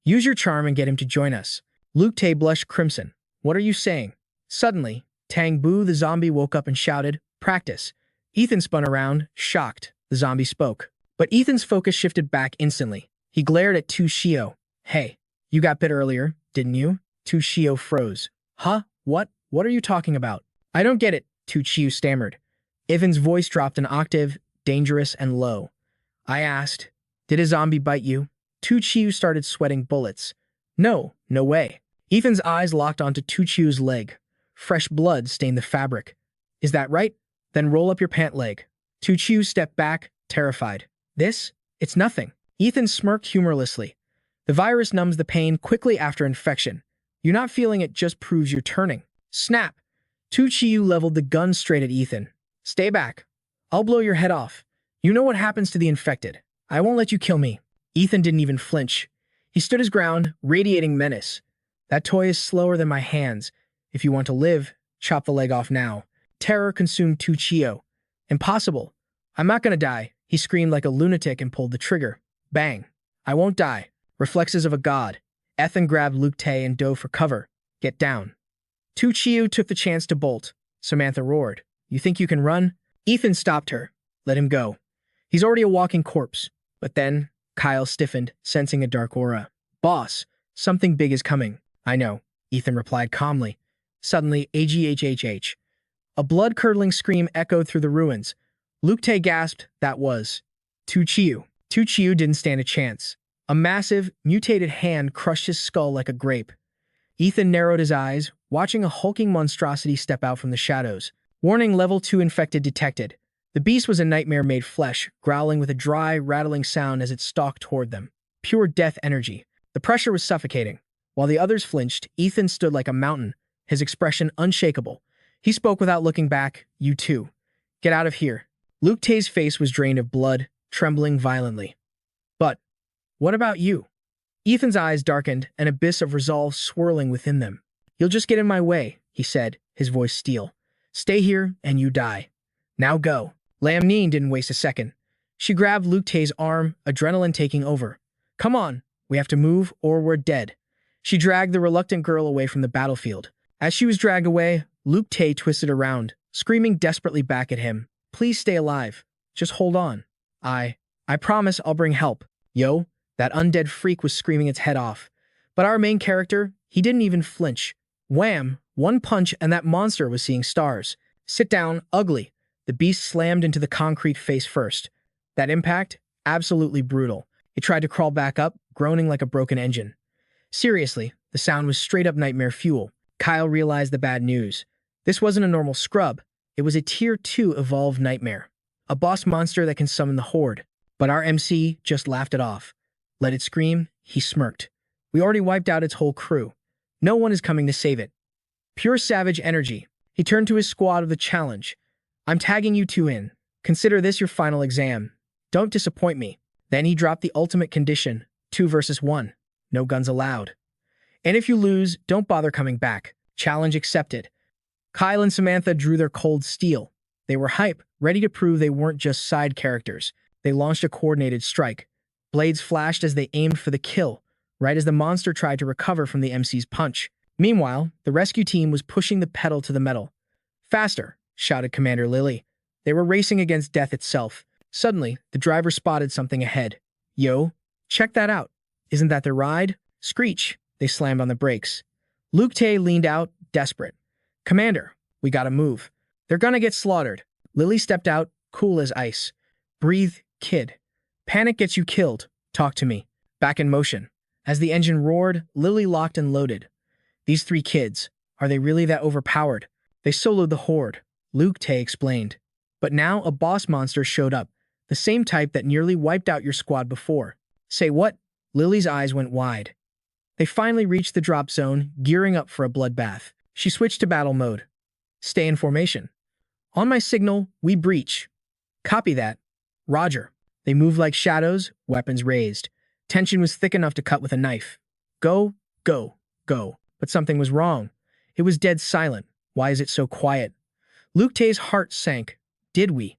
Use your charm and get him to join us." Luke Tay blushed crimson. "What are you saying?" Suddenly, Tang Bu the zombie woke up and shouted, "Practice." Ethan spun around, shocked. The zombie spoke. But Ethan's focus shifted back instantly. He glared at Tu Shio. "Hey, you got bit earlier, didn't you?" Tu Shio froze. "Huh? What? What are you talking about?" "I don't get it," Tu Chiu stammered. Ivan's voice dropped an octave, dangerous and low. "I asked, did a zombie bite you?" Tu Chiu started sweating bullets. "No, no way." Ethan's eyes locked onto Tu Chiu's leg. Fresh blood stained the fabric. "Is that right? Then roll up your pant leg." Tu Chiu stepped back, terrified. "This? It's nothing." Ethan smirked humorlessly. "The virus numbs the pain quickly after infection. You're not feeling it just proves you're turning." Snap! Tu Chiu leveled the gun straight at Ethan. "Stay back. I'll blow your head off. You know what happens to the infected. I won't let you kill me." Ethan didn't even flinch. He stood his ground, radiating menace. "That toy is slower than my hands. If you want to live, chop the leg off now." Terror consumed Tu Chiu. "Impossible. I'm not gonna die." He screamed like a lunatic and pulled the trigger. Bang. "I won't die." Reflexes of a god. Ethan grabbed Luke Tay and dove for cover. "Get down." Tu Chiu took the chance to bolt. Samantha roared. "You think you can run?" Ethan stopped her. "Let him go. He's already a walking corpse." But then, Kyle stiffened, sensing a dark aura. "Boss, something big is coming." "I know," Ethan replied calmly. Suddenly, AGHHH. A blood-curdling scream echoed through the ruins. Luke Tay gasped. That was Tu Chiu. Tu Chiu didn't stand a chance. A massive, mutated hand crushed his skull like a grape. Ethan narrowed his eyes, watching a hulking monstrosity step out from the shadows. Warning, level 2 infected detected. The beast was a nightmare-made flesh, growling with a dry, rattling sound as it stalked toward them. Pure death energy. The pressure was suffocating. While the others flinched, Ethan stood like a mountain, his expression unshakable. He spoke without looking back. "You too. Get out of here." Luke Tay's face was drained of blood, trembling violently. "But what about you?" Ethan's eyes darkened, an abyss of resolve swirling within them. "You'll just get in my way," he said, his voice steel. "Stay here, and you die. Now go." Lam Neen didn't waste a second. She grabbed Luke Tay's arm, adrenaline taking over. "Come on, we have to move, or we're dead." She dragged the reluctant girl away from the battlefield. As she was dragged away, Luke Tay twisted around, screaming desperately back at him. "Please stay alive. Just hold on. I promise I'll bring help." "Yo," that undead freak was screaming its head off. But our main character, he didn't even flinch. Wham! One punch and that monster was seeing stars. "Sit down, ugly." The beast slammed into the concrete face first. That impact? Absolutely brutal. It tried to crawl back up, groaning like a broken engine. Seriously, the sound was straight-up nightmare fuel. Kyle realized the bad news. This wasn't a normal scrub. It was a Tier 2 evolved nightmare. A boss monster that can summon the Horde. But our MC just laughed it off. Let it scream, he smirked. We already wiped out its whole crew. No one is coming to save it. Pure savage energy. He turned to his squad of the challenge. "I'm tagging you two in. Consider this your final exam. Don't disappoint me." Then he dropped the ultimate condition, 2 versus 1. No guns allowed. "And if you lose, don't bother coming back." Challenge accepted. Kyle and Samantha drew their cold steel. They were hype, ready to prove they weren't just side characters. They launched a coordinated strike. Blades flashed as they aimed for the kill, right as the monster tried to recover from the MC's punch. Meanwhile, the rescue team was pushing the pedal to the metal. "Faster!" shouted Commander Lily. They were racing against death itself. Suddenly, the driver spotted something ahead. "Yo, check that out. Isn't that their ride?" Screech! They slammed on the brakes. Luke Tay leaned out, desperate. "Commander, we gotta move. They're gonna get slaughtered." Lily stepped out, cool as ice. "Breathe, kid. Panic gets you killed. Talk to me." Back in motion. As the engine roared, Lily locked and loaded. "These three kids, are they really that overpowered? They soloed the horde," Luke Tay explained. "But now a boss monster showed up, the same type that nearly wiped out your squad before." "Say what?" Lily's eyes went wide. They finally reached the drop zone, gearing up for a bloodbath. She switched to battle mode. "Stay in formation. On my signal, we breach." "Copy that." "Roger." They moved like shadows, weapons raised. Tension was thick enough to cut with a knife. Go, go, go. But something was wrong. It was dead silent. Why is it so quiet? Luke Tay's heart sank. Did we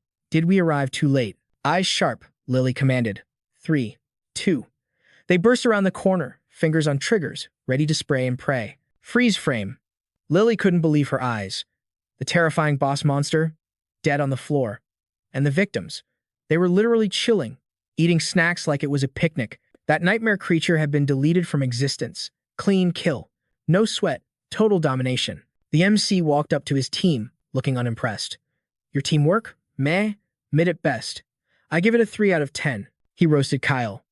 arrive too late? "Eyes sharp," Lily commanded. 3, 2. They burst around the corner, fingers on triggers, ready to spray and pray. Freeze frame. Lily couldn't believe her eyes. The terrifying boss monster, dead on the floor. And the victims. They were literally chilling, eating snacks like it was a picnic. That nightmare creature had been deleted from existence. Clean kill. No sweat. Total domination. The MC walked up to his team, looking unimpressed. "Your teamwork? Meh. Mid at best. I give it a 3 out of 10. He roasted Kyle.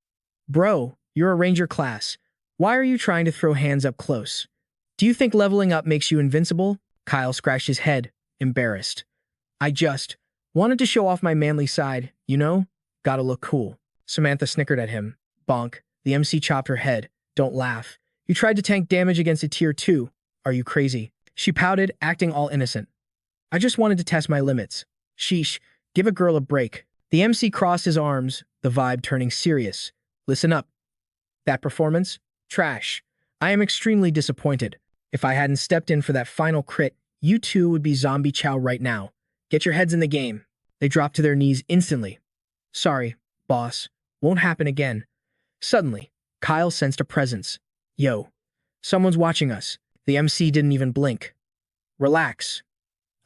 "Bro, you're a ranger class. Why are you trying to throw hands up close? Do you think leveling up makes you invincible?" Kyle scratched his head, embarrassed. "I just wanted to show off my manly side, you know? Gotta look cool." Samantha snickered at him. Bonk. The MC chopped her head. "Don't laugh. You tried to tank damage against a tier 2. Are you crazy?" She pouted, acting all innocent. "I just wanted to test my limits." "Sheesh. Give a girl a break." The MC crossed his arms, the vibe turning serious. "Listen up. That performance? Trash. I am extremely disappointed. If I hadn't stepped in for that final crit, you two would be zombie chow right now. Get your heads in the game." They dropped to their knees instantly. "Sorry, boss. Won't happen again." Suddenly, Kyle sensed a presence. "Yo. Someone's watching us." The MC didn't even blink. "Relax."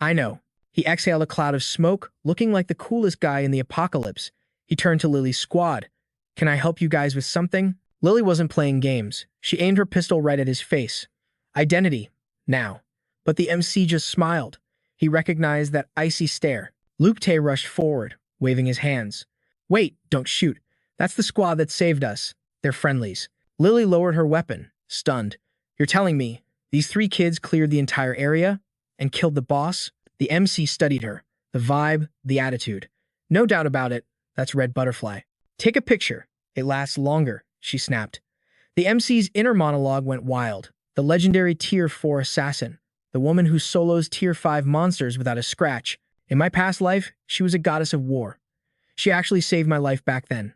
"I know." He exhaled a cloud of smoke, looking like the coolest guy in the apocalypse. He turned to Lily's squad. "Can I help you guys with something?" Lily wasn't playing games. She aimed her pistol right at his face. "Identity. Now." But the MC just smiled. He recognized that icy stare. Luke Tay rushed forward, waving his hands. "Wait, don't shoot. That's the squad that saved us. They're friendlies." Lily lowered her weapon, stunned. "You're telling me these 3 kids cleared the entire area and killed the boss?" The MC studied her. The vibe, the attitude. "No doubt about it. That's Red Butterfly. Take a picture. It lasts longer," she snapped. The MC's inner monologue went wild. The legendary Tier 4 assassin. The woman who solos Tier 5 monsters without a scratch. In my past life, she was a goddess of war. She actually saved my life back then.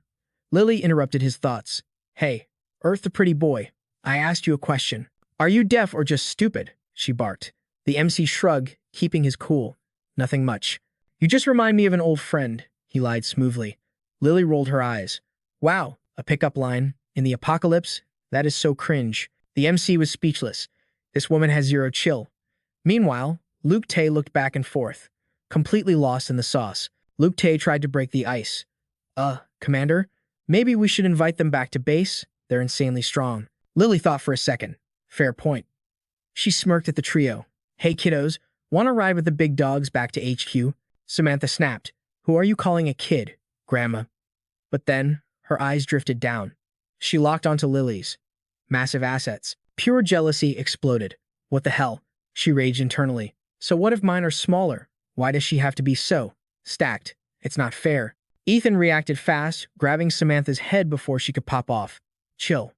Lily interrupted his thoughts. "Hey, Earth the pretty boy. I asked you a question. Are you deaf or just stupid?" she barked. The MC shrugged, keeping his cool. "Nothing much." "You just remind me of an old friend," he lied smoothly. Lily rolled her eyes. "Wow, a pickup line. In the apocalypse? That is so cringe." The MC was speechless. This woman has zero chill. Meanwhile, Luke Tay looked back and forth, completely lost in the sauce. Luke Tay tried to break the ice. Commander, maybe we should invite them back to base? They're insanely strong." Lily thought for a second. Fair point. She smirked at the trio. "Hey kiddos, want to ride with the big dogs back to HQ?" Samantha snapped. "Who are you calling a kid, Grandma?" But then, her eyes drifted down. She locked onto Lily's. Massive assets. Pure jealousy exploded. "What the hell?" she raged internally. "So what if mine are smaller? Why does she have to be so stacked? It's not fair." Ethan reacted fast, grabbing Samantha's head before she could pop off. "Chill."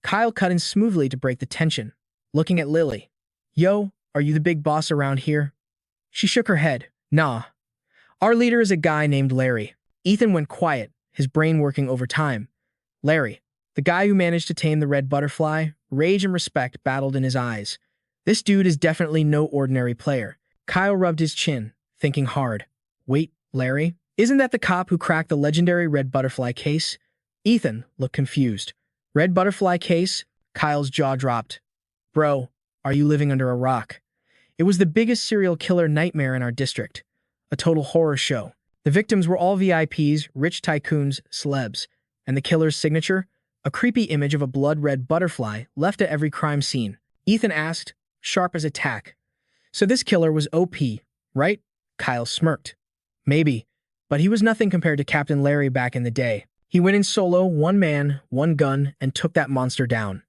Kyle cut in smoothly to break the tension, looking at Lily. "Yo, are you the big boss around here?" She shook her head. "Nah. Our leader is a guy named Larry." Ethan went quiet, his brain working overtime. Larry, the guy who managed to tame the red butterfly, rage and respect battled in his eyes. This dude is definitely no ordinary player. Kyle rubbed his chin, thinking hard. "Wait, Larry? Isn't that the cop who cracked the legendary red butterfly case?" Ethan looked confused. Red butterfly case? Kyle's jaw dropped. Bro, are you living under a rock? It was the biggest serial killer nightmare in our district. A total horror show. The victims were all VIPs, rich tycoons, celebs. And the killer's signature? A creepy image of a blood-red butterfly left at every crime scene. Ethan asked, sharp as a tack. So this killer was OP, right? Kyle smirked. Maybe, but he was nothing compared to Captain Larry back in the day. He went in solo, one man, one gun, and took that monster down.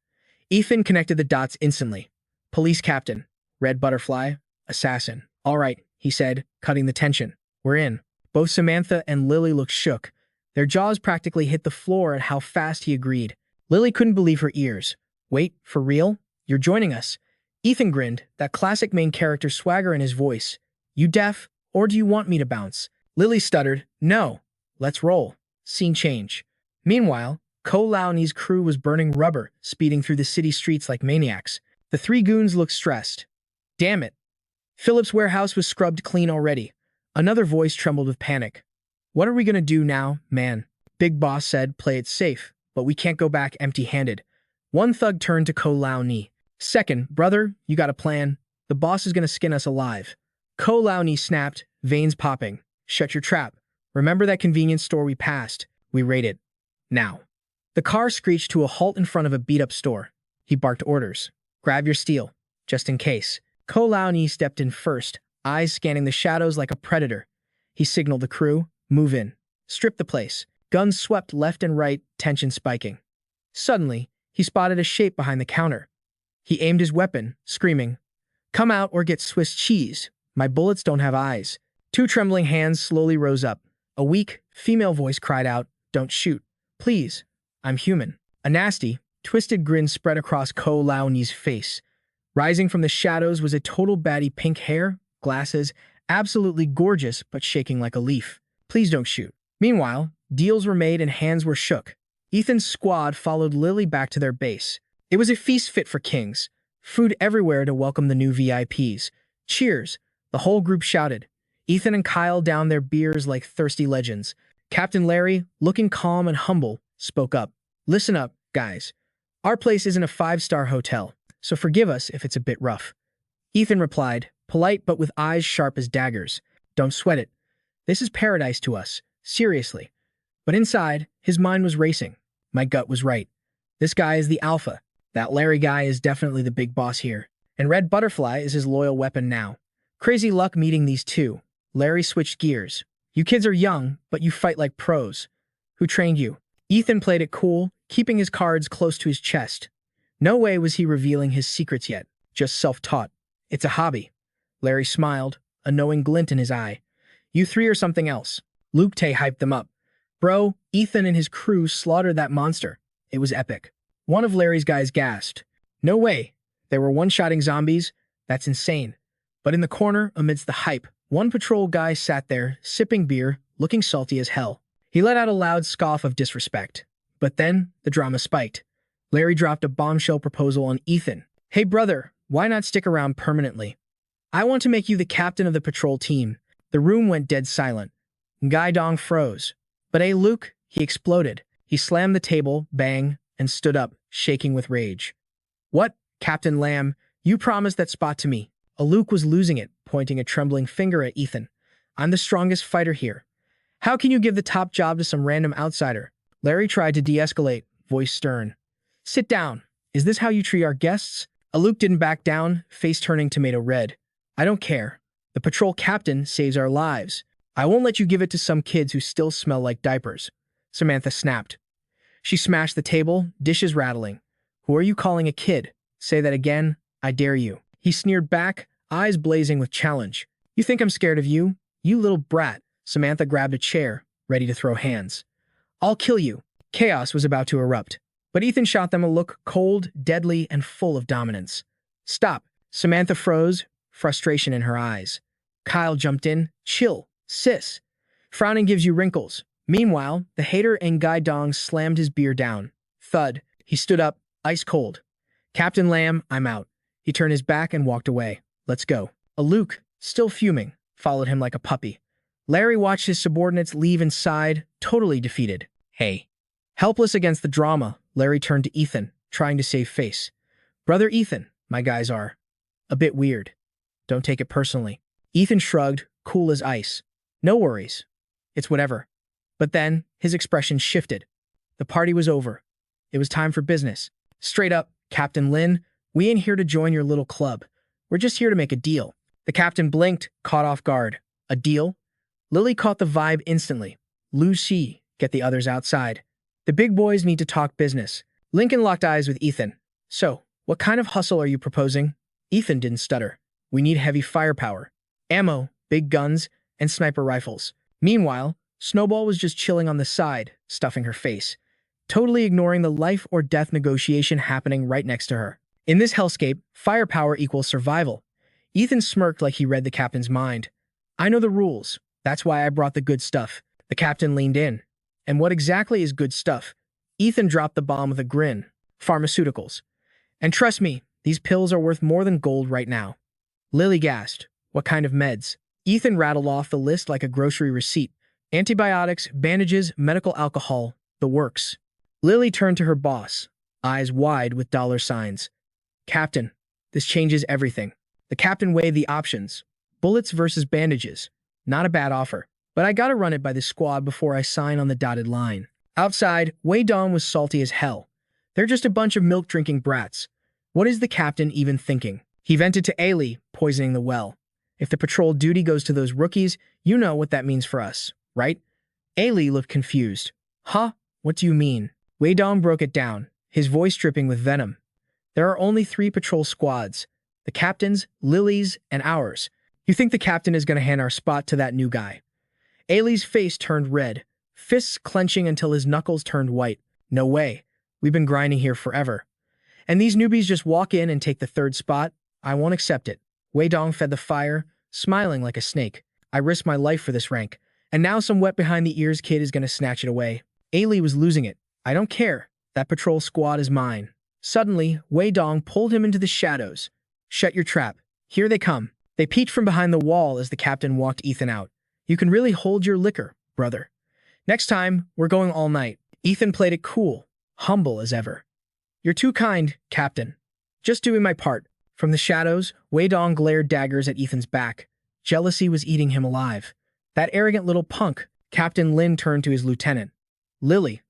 Ethan connected the dots instantly. Police captain, red butterfly, assassin. All right, he said, cutting the tension. We're in. Both Samantha and Lily looked shook. Their jaws practically hit the floor at how fast he agreed. Lily couldn't believe her ears. Wait, for real? You're joining us? Ethan grinned, that classic main character swagger in his voice. You deaf, or do you want me to bounce? Lily stuttered, no. Let's roll. Scene change. Meanwhile, Ko Laoni's crew was burning rubber, speeding through the city streets like maniacs. The three goons looked stressed. Damn it. Philip's warehouse was scrubbed clean already. Another voice trembled with panic. What are we gonna do now, man? Big Boss said, play it safe, but we can't go back empty-handed. One thug turned to Ko Laoni. Second, brother, you got a plan. The boss is gonna skin us alive. Ko Laoni snapped, veins popping. Shut your trap. Remember that convenience store we passed? We raid it. Now. The car screeched to a halt in front of a beat-up store. He barked orders. Grab your steel, just in case. Ko Laoni stepped in first, eyes scanning the shadows like a predator. He signaled the crew, move in. Strip the place. Guns swept left and right, tension spiking. Suddenly, he spotted a shape behind the counter. He aimed his weapon, screaming, come out or get Swiss cheese. My bullets don't have eyes. Two trembling hands slowly rose up. A weak, female voice cried out, don't shoot. Please, I'm human. A nasty, twisted grin spread across Ko Laoni's face. Rising from the shadows was a total baddie, pink hair, glasses, absolutely gorgeous but shaking like a leaf. Please don't shoot. Meanwhile, deals were made and hands were shook. Ethan's squad followed Lily back to their base. It was a feast fit for kings. Food everywhere to welcome the new VIPs. Cheers, the whole group shouted. Ethan and Kyle downed their beers like thirsty legends. Captain Larry, looking calm and humble, spoke up. Listen up, guys. Our place isn't a five-star hotel, so forgive us if it's a bit rough. Ethan replied, polite but with eyes sharp as daggers. Don't sweat it. This is paradise to us, seriously. But inside, his mind was racing. My gut was right. This guy is the alpha. That Larry guy is definitely the big boss here. And Red Butterfly is his loyal weapon now. Crazy luck meeting these two. Larry switched gears. You kids are young, but you fight like pros. Who trained you? Ethan played it cool, keeping his cards close to his chest. No way was he revealing his secrets yet, just self-taught. It's a hobby. Larry smiled, a knowing glint in his eye. You three are something else. Luke Tay hyped them up. Bro, Ethan and his crew slaughtered that monster. It was epic. One of Larry's guys gasped. No way. They were one-shotting zombies? That's insane. But in the corner, amidst the hype, one patrol guy sat there, sipping beer, looking salty as hell. He let out a loud scoff of disrespect. But then, the drama spiked. Larry dropped a bombshell proposal on Ethan. Hey brother, why not stick around permanently? I want to make you the captain of the patrol team. The room went dead silent. Guy Dong froze. But hey Luke, he exploded. He slammed the table, bang, and stood up, shaking with rage. What, Captain Lamb? You promised that spot to me. Luke was losing it, pointing a trembling finger at Ethan. I'm the strongest fighter here. How can you give the top job to some random outsider? Larry tried to de-escalate, voice stern. Sit down. Is this how you treat our guests? Luke didn't back down, face turning tomato red. I don't care. The patrol captain saves our lives. I won't let you give it to some kids who still smell like diapers. Samantha snapped. She smashed the table, dishes rattling. Who are you calling a kid? Say that again. I dare you. He sneered back, eyes blazing with challenge. You think I'm scared of you? You little brat. Samantha grabbed a chair, ready to throw hands. I'll kill you. Chaos was about to erupt. But Ethan shot them a look cold, deadly, and full of dominance. Stop. Samantha froze, frustration in her eyes. Kyle jumped in. Chill. Sis. Frowning gives you wrinkles. Meanwhile, the hater and Guy Dong slammed his beer down. Thud. He stood up, ice cold. Captain Lamb, I'm out. He turned his back and walked away. Let's go. Luke, still fuming, followed him like a puppy. Larry watched his subordinates leave inside, totally defeated. Hey. Helpless against the drama, Larry turned to Ethan, trying to save face. Brother Ethan, my guys are a bit weird. Don't take it personally. Ethan shrugged, cool as ice. No worries. It's whatever. But then, his expression shifted. The party was over. It was time for business. Straight up, Captain Lin, we ain't here to join your little club. We're just here to make a deal. The captain blinked, caught off guard. A deal? Lily caught the vibe instantly. Lucy, get the others outside. The big boys need to talk business. Lincoln locked eyes with Ethan. So, what kind of hustle are you proposing? Ethan didn't stutter. We need heavy firepower. Ammo, big guns, and sniper rifles. Meanwhile, Snowball was just chilling on the side, stuffing her face, totally ignoring the life-or-death negotiation happening right next to her. In this hellscape, firepower equals survival. Ethan smirked like he read the captain's mind. I know the rules. That's why I brought the good stuff. The captain leaned in. And what exactly is good stuff? Ethan dropped the bomb with a grin. Pharmaceuticals. And trust me, these pills are worth more than gold right now. Lily gasped. What kind of meds? Ethan rattled off the list like a grocery receipt. Antibiotics, bandages, medical alcohol, the works. Lily turned to her boss, eyes wide with dollar signs. Captain, this changes everything. The captain weighed the options. Bullets versus bandages. Not a bad offer. But I gotta run it by the squad before I sign on the dotted line. Outside, Wei Dong was salty as hell. They're just a bunch of milk-drinking brats. What is the captain even thinking? He vented to Ailey, poisoning the well. If the patrol duty goes to those rookies, you know what that means for us, right? Ailey looked confused. Huh? What do you mean? Wei Dong broke it down, his voice dripping with venom. There are only 3 patrol squads. The captain's, Lily's, and ours. You think the captain is going to hand our spot to that new guy? Ailey's face turned red, fists clenching until his knuckles turned white. No way. We've been grinding here forever. And these newbies just walk in and take the 3rd spot? I won't accept it. Wei Dong fed the fire, smiling like a snake. I risked my life for this rank. And now some wet-behind-the-ears kid is going to snatch it away. Ailey was losing it. I don't care. That patrol squad is mine. Suddenly, Wei Dong pulled him into the shadows. Shut your trap. Here they come. They peeked from behind the wall as the captain walked Ethan out. You can really hold your liquor, brother. Next time, we're going all night. Ethan played it cool, humble as ever. You're too kind, Captain. Just doing my part. From the shadows, Wei Dong glared daggers at Ethan's back. Jealousy was eating him alive. That arrogant little punk. Captain Lin turned to his lieutenant. Lily,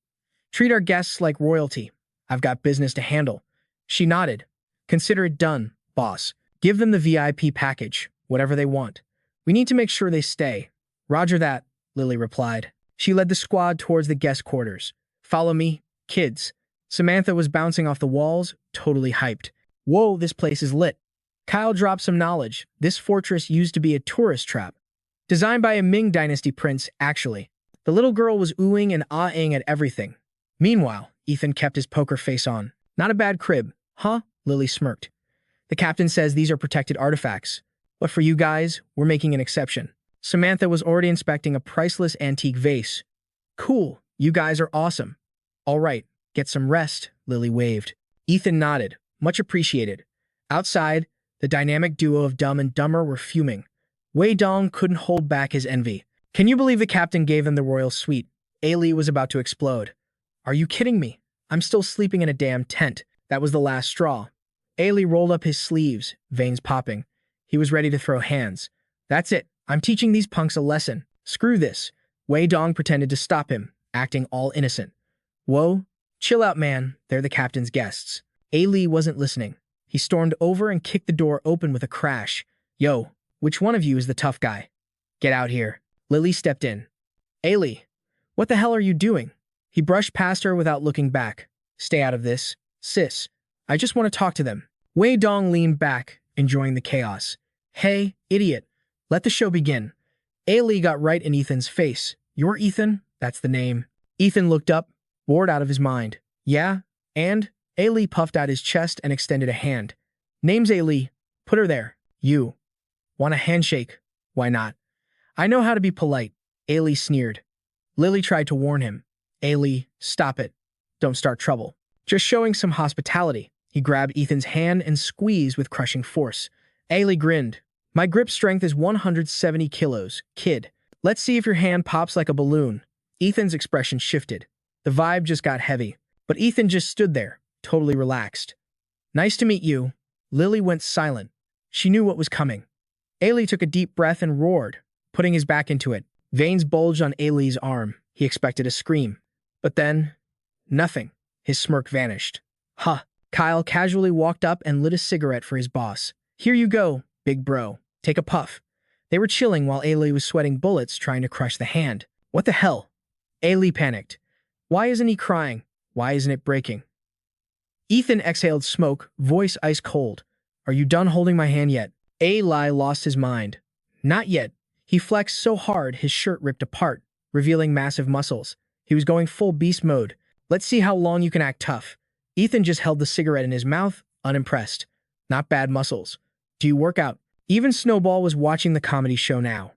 treat our guests like royalty. I've got business to handle. She nodded. Consider it done, boss. Give them the VIP package, whatever they want. We need to make sure they stay. Roger that, Lily replied. She led the squad towards the guest quarters. Follow me, kids. Samantha was bouncing off the walls, totally hyped. Whoa, this place is lit. Kyle dropped some knowledge. This fortress used to be a tourist trap. Designed by a Ming Dynasty prince, actually. The little girl was oohing and ahhing at everything. Meanwhile, Ethan kept his poker face on. Not a bad crib, huh? Lily smirked. The captain says these are protected artifacts. But for you guys, we're making an exception. Samantha was already inspecting a priceless antique vase. Cool, you guys are awesome. All right, get some rest, Lily waved. Ethan nodded, much appreciated. Outside, the dynamic duo of Dumb and Dumber were fuming. Wei Dong couldn't hold back his envy. Can you believe the captain gave them the royal suite? Ailey was about to explode. Are you kidding me? I'm still sleeping in a damn tent. That was the last straw. Ailey rolled up his sleeves, veins popping. He was ready to throw hands. That's it. I'm teaching these punks a lesson. Screw this. Wei Dong pretended to stop him, acting all innocent. Whoa, chill out, man. They're the captain's guests. Ailey wasn't listening. He stormed over and kicked the door open with a crash. Yo, which one of you is the tough guy? Get out here. Lily stepped in. Ailey, what the hell are you doing? He brushed past her without looking back. Stay out of this. Sis, I just want to talk to them. Wei Dong leaned back, enjoying the chaos. Hey, idiot. Let the show begin. Ailey got right in Ethan's face. You're Ethan? That's the name. Ethan looked up, bored out of his mind. Yeah, and? Ailey puffed out his chest and extended a hand. Name's Ailey. Put her there. You. Want a handshake? Why not? I know how to be polite. Ailey sneered. Lily tried to warn him. Ailey, stop it. Don't start trouble. Just showing some hospitality. He grabbed Ethan's hand and squeezed with crushing force. Ailey grinned. My grip strength is 170 kilos, kid. Let's see if your hand pops like a balloon. Ethan's expression shifted. The vibe just got heavy. But Ethan just stood there, totally relaxed. Nice to meet you. Lily went silent. She knew what was coming. Ailey took a deep breath and roared, putting his back into it. Veins bulged on Ailey's arm. He expected a scream. But then, nothing. His smirk vanished. Huh. Kyle casually walked up and lit a cigarette for his boss. Here you go, big bro. Take a puff. They were chilling while Ailey was sweating bullets trying to crush the hand. What the hell? Ailey panicked. Why isn't he crying? Why isn't it breaking? Ethan exhaled smoke, voice ice cold. Are you done holding my hand yet? Ailey lost his mind. Not yet. He flexed so hard his shirt ripped apart, revealing massive muscles. He was going full beast mode. Let's see how long you can act tough. Ethan just held the cigarette in his mouth, unimpressed. Not bad muscles. Do you work out? Even Snowball was watching the comedy show now.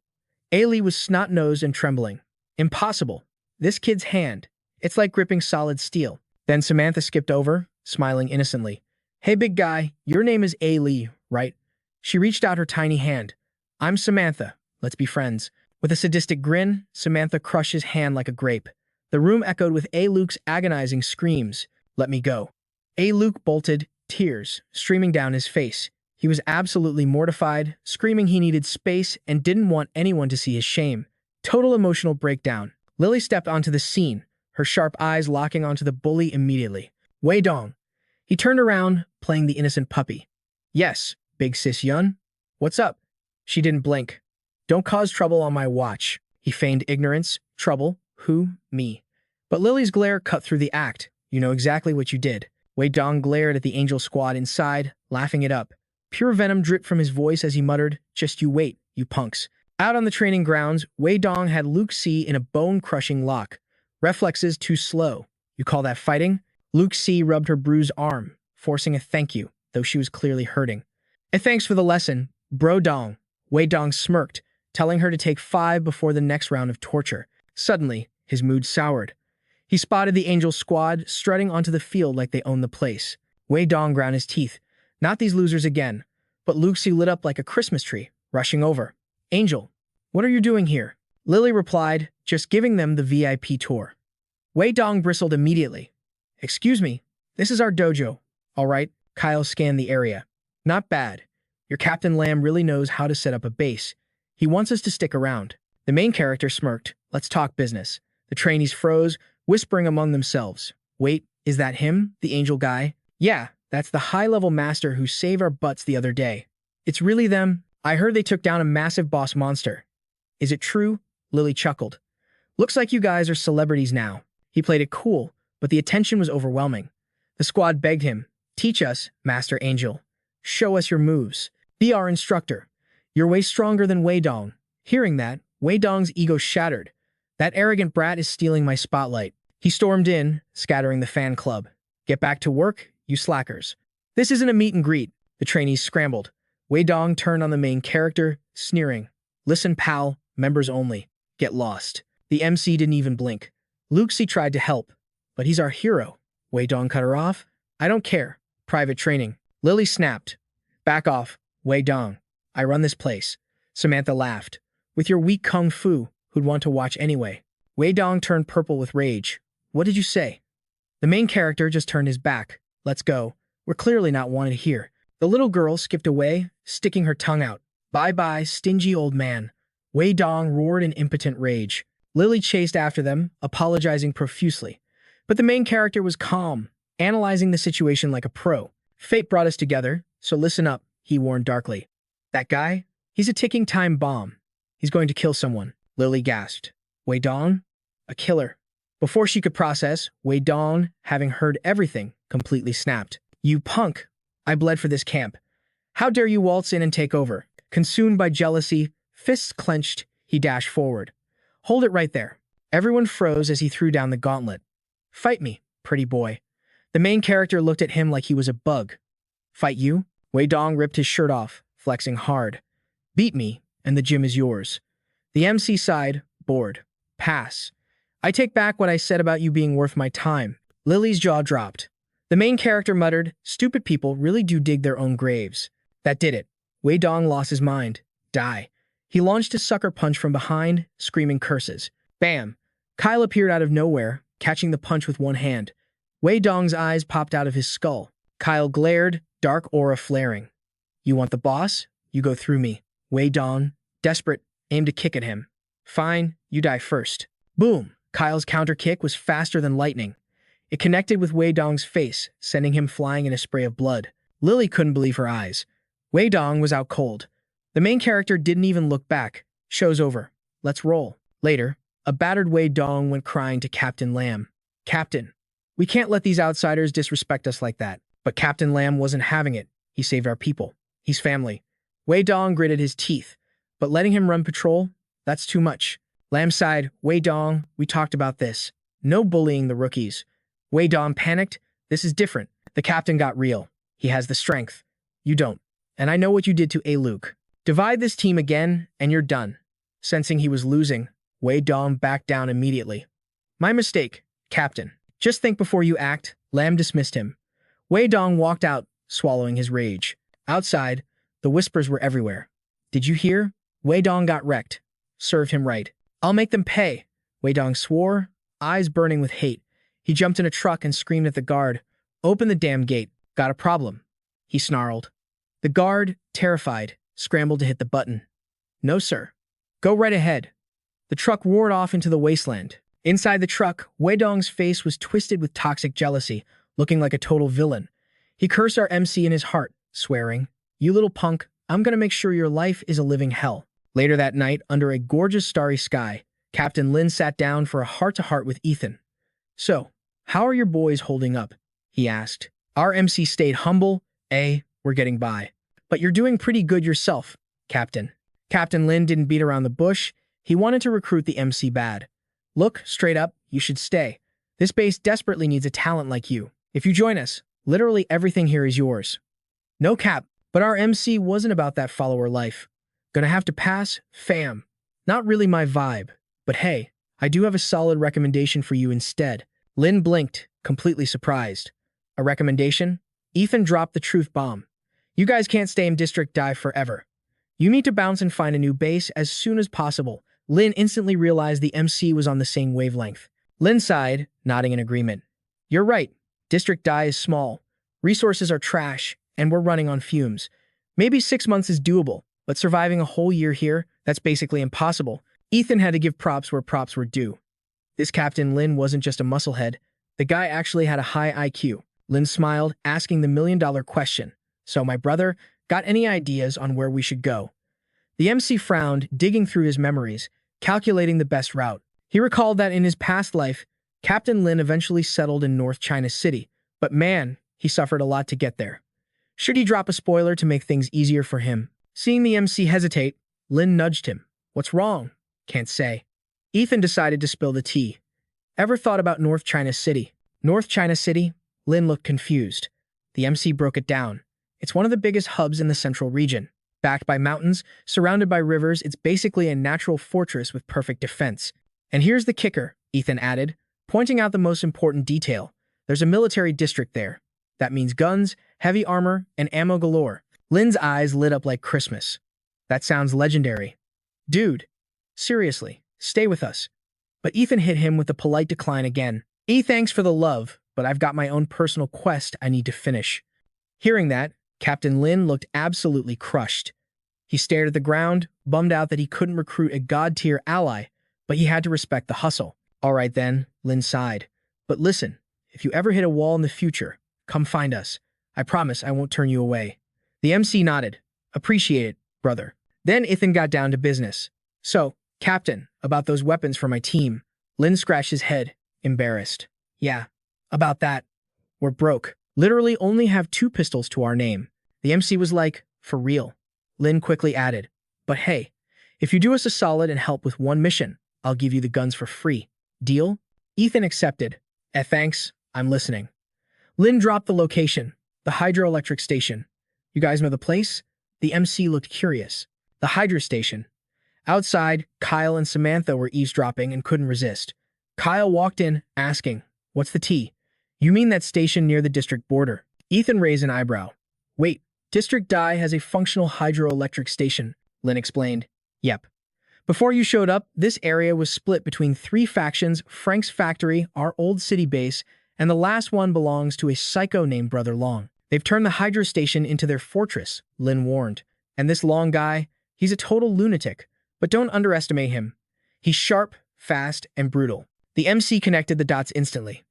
Ailey was snot-nosed and trembling. Impossible. This kid's hand. It's like gripping solid steel. Then Samantha skipped over, smiling innocently. Hey, big guy, your name is Ailey, right? She reached out her tiny hand. I'm Samantha. Let's be friends. With a sadistic grin, Samantha crushed his hand like a grape. The room echoed with Luke's agonizing screams. Let me go. Luke bolted, tears streaming down his face. He was absolutely mortified, screaming he needed space and didn't want anyone to see his shame. Total emotional breakdown. Lily stepped onto the scene, her sharp eyes locking onto the bully immediately. Wei Dong. He turned around, playing the innocent puppy. Yes, big sis Yun. What's up? She didn't blink. Don't cause trouble on my watch. He feigned ignorance. Trouble? Who? Me. But Lily's glare cut through the act. You know exactly what you did. Wei Dong glared at the angel squad inside, laughing it up. Pure venom dripped from his voice as he muttered, just you wait, you punks. Out on the training grounds, Wei Dong had Luke C in a bone-crushing lock. Reflexes too slow. You call that fighting? Luke C rubbed her bruised arm, forcing a thank you, though she was clearly hurting. Thanks for the lesson, bro Dong. Wei Dong smirked, telling her to take 5 before the next round of torture. Suddenly, his mood soured. He spotted the angel squad strutting onto the field like they owned the place. Wei Dong ground his teeth. Not these losers again. But Luxie lit up like a Christmas tree, rushing over. Angel, what are you doing here? Lily replied, just giving them the VIP tour. Wei Dong bristled immediately. Excuse me, this is our dojo. All right, Kyle scanned the area. Not bad. Your Captain Lamb really knows how to set up a base. He wants us to stick around. The main character smirked. Let's talk business. The trainees froze, whispering among themselves. Wait, is that him, the angel guy? Yeah, that's the high-level master who saved our butts the other day. It's really them. I heard they took down a massive boss monster. Is it true? Lily chuckled. Looks like you guys are celebrities now. He played it cool, but the attention was overwhelming. The squad begged him, teach us, Master Angel. Show us your moves. Be our instructor. You're way stronger than Wei Dong. Hearing that, Wei Dong's ego shattered. That arrogant brat is stealing my spotlight. He stormed in, scattering the fan club. Get back to work, you slackers. This isn't a meet and greet. The trainees scrambled. Wei Dong turned on the main character, sneering. Listen, pal, members only. Get lost. The MC didn't even blink. Luxie tried to help, but he's our hero. Wei Dong cut her off. I don't care. Private training. Lily snapped. Back off, Wei Dong. I run this place. Samantha laughed. With your weak kung fu, who'd want to watch anyway? Wei Dong turned purple with rage. What did you say? The main character just turned his back. Let's go. We're clearly not wanted here. The little girl skipped away, sticking her tongue out. Bye-bye, stingy old man. Wei Dong roared in impotent rage. Lily chased after them, apologizing profusely. But the main character was calm, analyzing the situation like a pro. Fate brought us together, so listen up, he warned darkly. That guy? He's a ticking time bomb. He's going to kill someone. Lily gasped. Wei Dong? A killer. Before she could process, Wei Dong, having heard everything, completely snapped. You punk! I bled for this camp. How dare you waltz in and take over? Consumed by jealousy, fists clenched, he dashed forward. Hold it right there. Everyone froze as he threw down the gauntlet. Fight me, pretty boy. The main character looked at him like he was a bug. Fight you? Wei Dong ripped his shirt off, flexing hard. Beat me, and the gym is yours. The MC sighed, bored. Pass. I take back what I said about you being worth my time. Lily's jaw dropped. The main character muttered, stupid people really do dig their own graves. That did it. Wei Dong lost his mind. Die. He launched his sucker punch from behind, screaming curses. Bam! Kyle appeared out of nowhere, catching the punch with one hand. Wei Dong's eyes popped out of his skull. Kyle glared, dark aura flaring. You want the boss? You go through me. Wei Dong, desperate, aimed a kick at him. Fine, you die first. Boom! Kyle's counter kick was faster than lightning. It connected with Wei Dong's face, sending him flying in a spray of blood. Lily couldn't believe her eyes. Wei Dong was out cold. The main character didn't even look back. Show's over. Let's roll. Later, a battered Wei Dong went crying to Captain Lam. Captain, we can't let these outsiders disrespect us like that. But Captain Lam wasn't having it. He saved our people. He's family. Wei Dong gritted his teeth. But letting him run patrol? That's too much. Lam sighed. Wei Dong, we talked about this. No bullying the rookies. Wei Dong panicked. This is different. The captain got real. He has the strength. You don't. And I know what you did to A. Luke. Divide this team again, and you're done. Sensing he was losing, Wei Dong backed down immediately. My mistake, Captain. Just think before you act. Lam dismissed him. Wei Dong walked out, swallowing his rage. Outside, the whispers were everywhere. Did you hear? Wei Dong got wrecked. Served him right. I'll make them pay. Wei Dong swore, eyes burning with hate. He jumped in a truck and screamed at the guard. Open the damn gate. Got a problem. He snarled. The guard, terrified, scrambled to hit the button. No, sir. Go right ahead. The truck roared off into the wasteland. Inside the truck, Wei Dong's face was twisted with toxic jealousy, looking like a total villain. He cursed our MC in his heart, swearing, You little punk, I'm gonna make sure your life is a living hell. Later that night, under a gorgeous starry sky, Captain Lin sat down for a heart-to-heart with Ethan. So, how are your boys holding up? He asked. Our MC stayed humble. We're getting by. But you're doing pretty good yourself, Captain. Captain Lin didn't beat around the bush. He wanted to recruit the MC bad. Look, straight up, you should stay. This base desperately needs a talent like you. If you join us, literally everything here is yours. No cap, but our MC wasn't about that follower life. Gonna have to pass, fam. Not really my vibe. But hey, I do have a solid recommendation for you instead. Lin blinked, completely surprised. A recommendation? Ethan dropped the truth bomb. You guys can't stay in District Dive forever. You need to bounce and find a new base as soon as possible. Lin instantly realized the MC was on the same wavelength. Lin sighed, nodding in agreement. You're right. District Dive is small. Resources are trash, and we're running on fumes. Maybe 6 months is doable, but surviving a whole year here, that's basically impossible. Ethan had to give props where props were due. This Captain Lin wasn't just a musclehead. The guy actually had a high IQ. Lin smiled, asking the million-dollar question. So, my brother, got any ideas on where we should go? The MC frowned, digging through his memories, calculating the best route. He recalled that in his past life, Captain Lin eventually settled in North China City, but man, he suffered a lot to get there. Should he drop a spoiler to make things easier for him? Seeing the MC hesitate, Lin nudged him. What's wrong? Can't say. Ethan decided to spill the tea. Ever thought about North China City? North China City? Lin looked confused. The MC broke it down. It's one of the biggest hubs in the central region. Backed by mountains, surrounded by rivers, it's basically a natural fortress with perfect defense. And here's the kicker, Ethan added, pointing out the most important detail. There's a military district there. That means guns, heavy armor, and ammo galore. Lin's eyes lit up like Christmas. That sounds legendary. Dude, seriously, stay with us. But Ethan hit him with a polite decline again. Thanks for the love, but I've got my own personal quest I need to finish. Hearing that, Captain Lin looked absolutely crushed. He stared at the ground, bummed out that he couldn't recruit a god-tier ally, but he had to respect the hustle. All right then, Lin sighed. But listen, if you ever hit a wall in the future, come find us. I promise I won't turn you away. The MC nodded. Appreciate it, brother. Then Ethan got down to business. So, Captain, about those weapons for my team. Lin scratched his head, embarrassed. Yeah, about that. We're broke. Literally only have 2 pistols to our name. The MC was like, for real. Lin quickly added, but hey, if you do us a solid and help with 1 mission, I'll give you the guns for free. Deal? Ethan accepted. Thanks, I'm listening. Lin dropped the location, the hydroelectric station. You guys know the place? The MC looked curious. The hydro station. Outside, Kyle and Samantha were eavesdropping and couldn't resist. Kyle walked in, asking, What's the tea? You mean that station near the district border? Ethan raised an eyebrow. Wait, District Dai has a functional hydroelectric station, Lin explained. Yep. Before you showed up, this area was split between three factions: Frank's factory, our old city base, and the last one belongs to a psycho named Brother Long. They've turned the Hydro Station into their fortress, Lin warned. And this Long guy, he's a total lunatic. But don't underestimate him. He's sharp, fast, and brutal. The MC connected the dots instantly.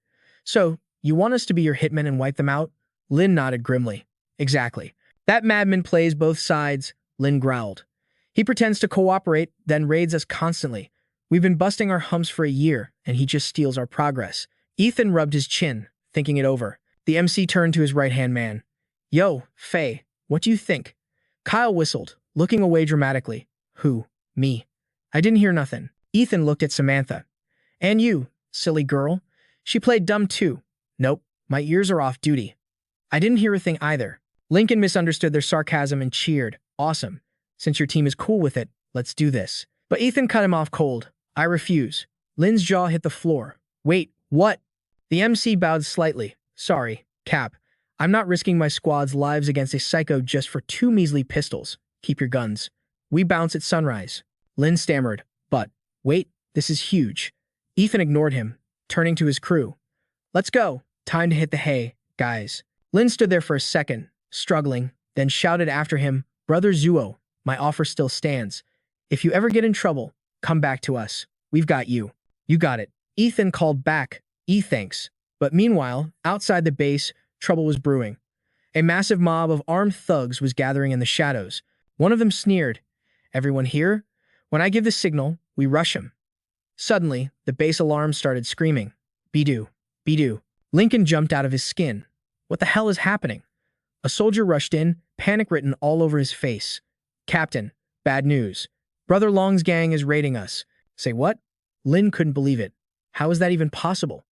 So, you want us to be your hitmen and wipe them out? Lin nodded grimly. Exactly. That madman plays both sides, Lin growled. He pretends to cooperate, then raids us constantly. We've been busting our humps for a year, and he just steals our progress. Ethan rubbed his chin, thinking it over. The MC turned to his right-hand man. Yo, Faye, what do you think? Kyle whistled, looking away dramatically. Who? Me. I didn't hear nothing. Ethan looked at Samantha. And you, silly girl. She played dumb too. Nope, my ears are off duty. I didn't hear a thing either. Lincoln misunderstood their sarcasm and cheered. Awesome. Since your team is cool with it, let's do this. But Ethan cut him off cold. I refuse. Lynn's jaw hit the floor. Wait, what? The MC bowed slightly. Sorry, Cap. I'm not risking my squad's lives against a psycho just for 2 measly pistols. Keep your guns. We bounce at sunrise. Lynn stammered. But, wait, this is huge. Ethan ignored him, turning to his crew. Let's go. Time to hit the hay, guys. Lynn stood there for a second, struggling, then shouted after him, Brother Zuo, my offer still stands. If you ever get in trouble, come back to us. We've got you. You got it. Ethan called back, thanks. But meanwhile, outside the base, trouble was brewing. A massive mob of armed thugs was gathering in the shadows. One of them sneered, Everyone here? When I give the signal, we rush him. Suddenly, the base alarm started screaming. Bidu, Bidu. Lincoln jumped out of his skin. What the hell is happening? A soldier rushed in, panic written all over his face. Captain, bad news. Brother Long's gang is raiding us. Say what? Lin couldn't believe it. How is that even possible?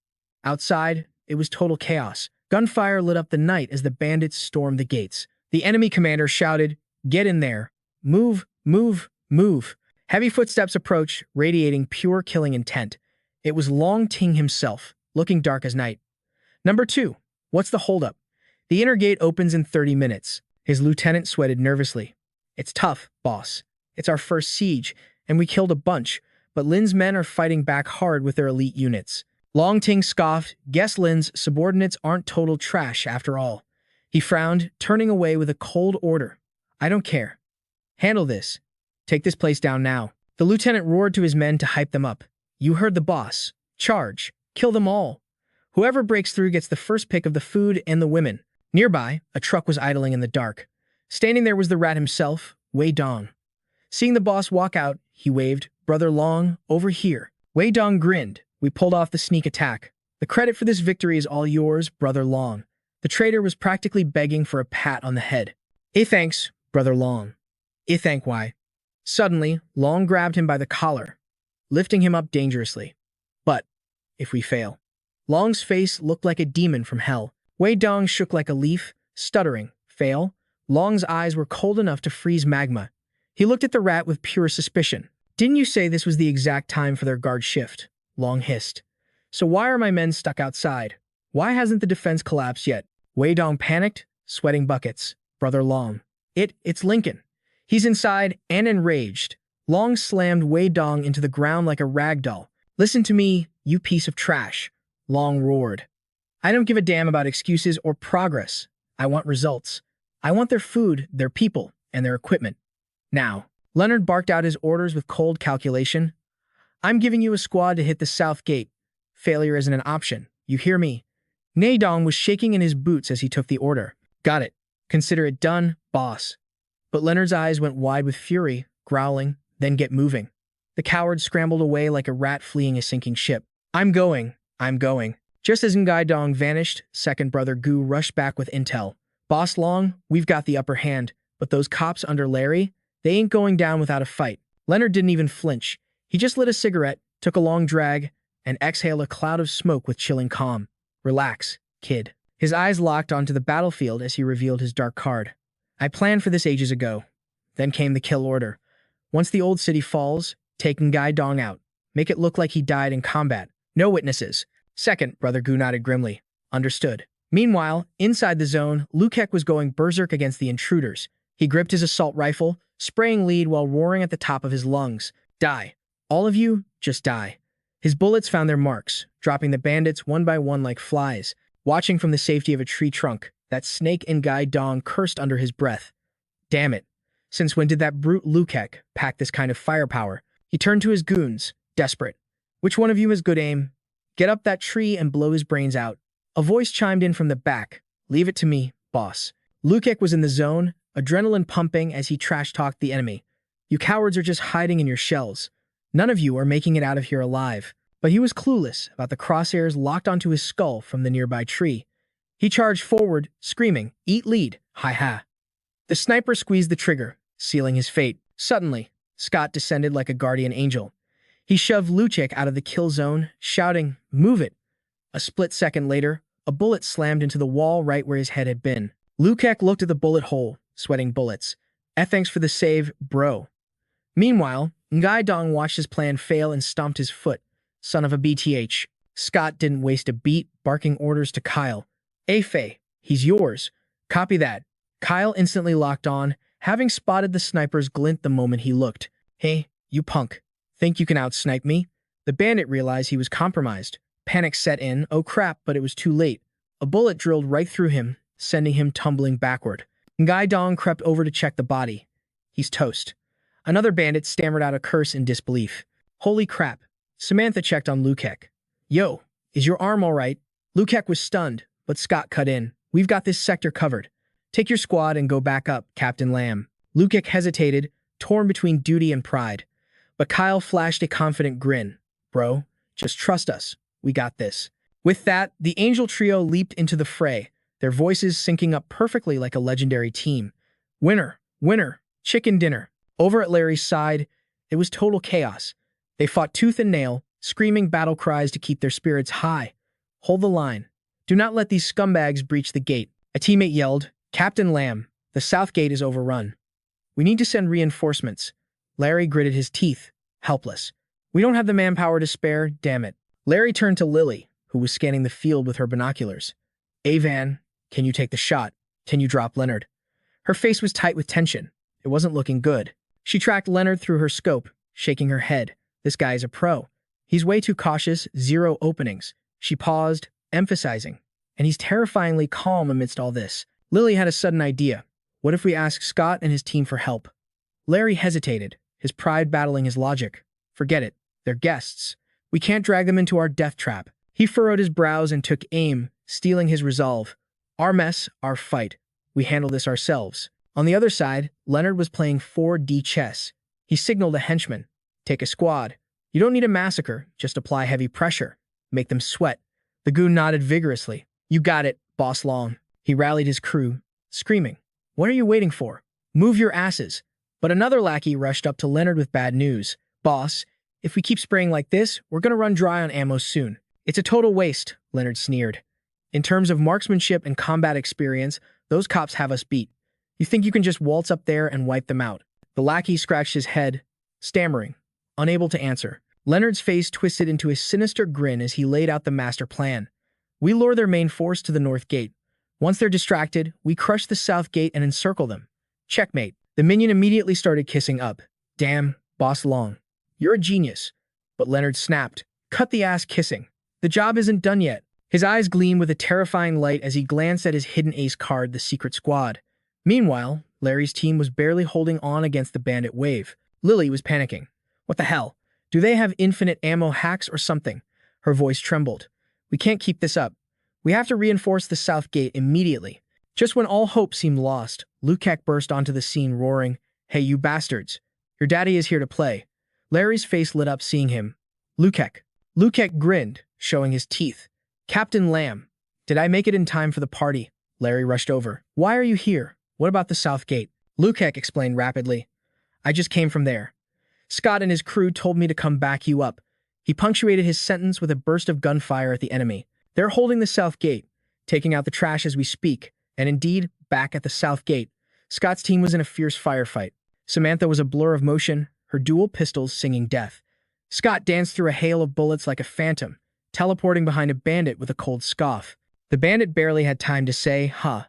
Outside, it was total chaos. Gunfire lit up the night as the bandits stormed the gates. The enemy commander shouted, Get in there. Move, move, move. Heavy footsteps approached, radiating pure killing intent. It was Long Ting himself, looking dark as night. Number 2. What's the holdup? The inner gate opens in 30 minutes. His lieutenant sweated nervously. It's tough, boss. It's our first siege, and we killed a bunch, but Lin's men are fighting back hard with their elite units. Long Ting scoffed, guess Lin's subordinates aren't total trash after all. He frowned, turning away with a cold order. I don't care. Handle this. Take this place down now. The lieutenant roared to his men to hype them up. You heard the boss. Charge. Kill them all. Whoever breaks through gets the first pick of the food and the women. Nearby, a truck was idling in the dark. Standing there was the rat himself, Wei Dong. Seeing the boss walk out, he waved, Brother Long, over here. Wei Dong grinned. We pulled off the sneak attack. The credit for this victory is all yours, Brother Long. The traitor was practically begging for a pat on the head. Thanks, Brother Long. Thank why. Suddenly, Long grabbed him by the collar, lifting him up dangerously. But, if we fail. Long's face looked like a demon from hell. Wei Dong shook like a leaf, stuttering. Fail? Long's eyes were cold enough to freeze magma. He looked at the rat with pure suspicion. Didn't you say this was the exact time for their guard shift? Long hissed. So why are my men stuck outside? Why hasn't the defense collapsed yet? Wei Dong panicked, sweating buckets. Brother Long. It's Lincoln. He's inside and enraged. Long slammed Wei Dong into the ground like a rag doll. Listen to me, you piece of trash. Long roared. I don't give a damn about excuses or progress. I want results. I want their food, their people, and their equipment. Now, Leonard barked out his orders with cold calculation. I'm giving you a squad to hit the south gate. Failure isn't an option. You hear me? Nadong was shaking in his boots as he took the order. Got it. Consider it done, boss. But Leonard's eyes went wide with fury, growling, then get moving. The coward scrambled away like a rat fleeing a sinking ship. I'm going. Just as Ngai Dong vanished, second brother Gu rushed back with intel. Boss Long, we've got the upper hand, but those cops under Larry, they ain't going down without a fight. Leonard didn't even flinch. He just lit a cigarette, took a long drag, and exhaled a cloud of smoke with chilling calm. Relax, kid. His eyes locked onto the battlefield as he revealed his dark card. I planned for this ages ago. Then came the kill order. Once the old city falls, take Ngai Dong out. Make it look like he died in combat. No witnesses. Second, Brother Gu nodded grimly. Understood. Meanwhile, inside the zone, Lukek was going berserk against the intruders. He gripped his assault rifle, spraying lead while roaring at the top of his lungs. Die. All of you, just die. His bullets found their marks, dropping the bandits one by one like flies. Watching from the safety of a tree trunk, that snake and Guy Dong cursed under his breath. Damn it. Since when did that brute Lukek pack this kind of firepower? He turned to his goons, desperate. Which one of you has good aim? Get up that tree and blow his brains out. A voice chimed in from the back. Leave it to me, boss. Lukek was in the zone, adrenaline pumping as he trash-talked the enemy. You cowards are just hiding in your shells. None of you are making it out of here alive. But he was clueless about the crosshairs locked onto his skull from the nearby tree. He charged forward, screaming, "Eat lead, hi-ha." The sniper squeezed the trigger, sealing his fate. Suddenly, Scott descended like a guardian angel. He shoved Luchek out of the kill zone, shouting, "Move it!" A split second later, a bullet slammed into the wall right where his head had been. Lukek looked at the bullet hole, sweating bullets. Thanks for the save, bro. Meanwhile, Ngai Dong watched his plan fail and stomped his foot. Son of a BTH. Scott didn't waste a beat, barking orders to Kyle. Fei, he's yours. Copy that. Kyle instantly locked on, having spotted the sniper's glint the moment he looked. Hey, you punk. Think you can outsnipe me? The bandit realized he was compromised. Panic set in, oh crap, but it was too late. A bullet drilled right through him, sending him tumbling backward. Ngai Dong crept over to check the body. He's toast. Another bandit stammered out a curse in disbelief. Holy crap. Samantha checked on Lukek. Yo, is your arm all right? Lukek was stunned, but Scott cut in. We've got this sector covered. Take your squad and go back up, Captain Lamb. Lukek hesitated, torn between duty and pride. But Kyle flashed a confident grin. Bro, just trust us. We got this. With that, the Angel Trio leaped into the fray, their voices syncing up perfectly like a legendary team. Winner, winner, chicken dinner. Over at Larry's side, it was total chaos. They fought tooth and nail, screaming battle cries to keep their spirits high. Hold the line. Do not let these scumbags breach the gate. A teammate yelled, Captain Lamb, the south gate is overrun. We need to send reinforcements. Larry gritted his teeth, helpless. We don't have the manpower to spare, damn it. Larry turned to Lily, who was scanning the field with her binoculars. Van, can you take the shot? Can you drop Leonard? Her face was tight with tension. It wasn't looking good. She tracked Leonard through her scope, shaking her head. This guy is a pro. He's way too cautious, zero openings. She paused, emphasizing. And he's terrifyingly calm amidst all this. Lily had a sudden idea. What if we ask Scott and his team for help? Larry hesitated, his pride battling his logic. Forget it. They're guests. We can't drag them into our death trap. He furrowed his brows and took aim, stealing his resolve. Our mess, our fight. We handle this ourselves. On the other side, Leonard was playing 4D chess. He signaled a henchman. Take a squad. You don't need a massacre, just apply heavy pressure. Make them sweat. The goon nodded vigorously. You got it, Boss Long. He rallied his crew, screaming. What are you waiting for? Move your asses. But another lackey rushed up to Leonard with bad news. Boss, if we keep spraying like this, we're going to run dry on ammo soon. It's a total waste, Leonard sneered. In terms of marksmanship and combat experience, those cops have us beat. You think you can just waltz up there and wipe them out? The lackey scratched his head, stammering, unable to answer. Leonard's face twisted into a sinister grin as he laid out the master plan. We lure their main force to the north gate. Once they're distracted, we crush the south gate and encircle them. Checkmate. The minion immediately started kissing up. Damn, Boss Long. You're a genius. But Leonard snapped. Cut the ass kissing. The job isn't done yet. His eyes gleamed with a terrifying light as he glanced at his hidden ace card, the secret squad. Meanwhile, Larry's team was barely holding on against the bandit wave. Lily was panicking. What the hell? Do they have infinite ammo hacks or something? Her voice trembled. We can't keep this up. We have to reinforce the south gate immediately. Just when all hope seemed lost, Lukek burst onto the scene roaring, Hey, you bastards. Your daddy is here to play. Larry's face lit up seeing him. Lukek. Lukek grinned, showing his teeth. Captain Lamb. Did I make it in time for the party? Larry rushed over. Why are you here? What about the south gate? Lukek explained rapidly. I just came from there. Scott and his crew told me to come back you up. He punctuated his sentence with a burst of gunfire at the enemy. They're holding the south gate, taking out the trash as we speak, and indeed, back at the south gate, Scott's team was in a fierce firefight. Samantha was a blur of motion, her dual pistols singing death. Scott danced through a hail of bullets like a phantom, teleporting behind a bandit with a cold scoff. The bandit barely had time to say, huh,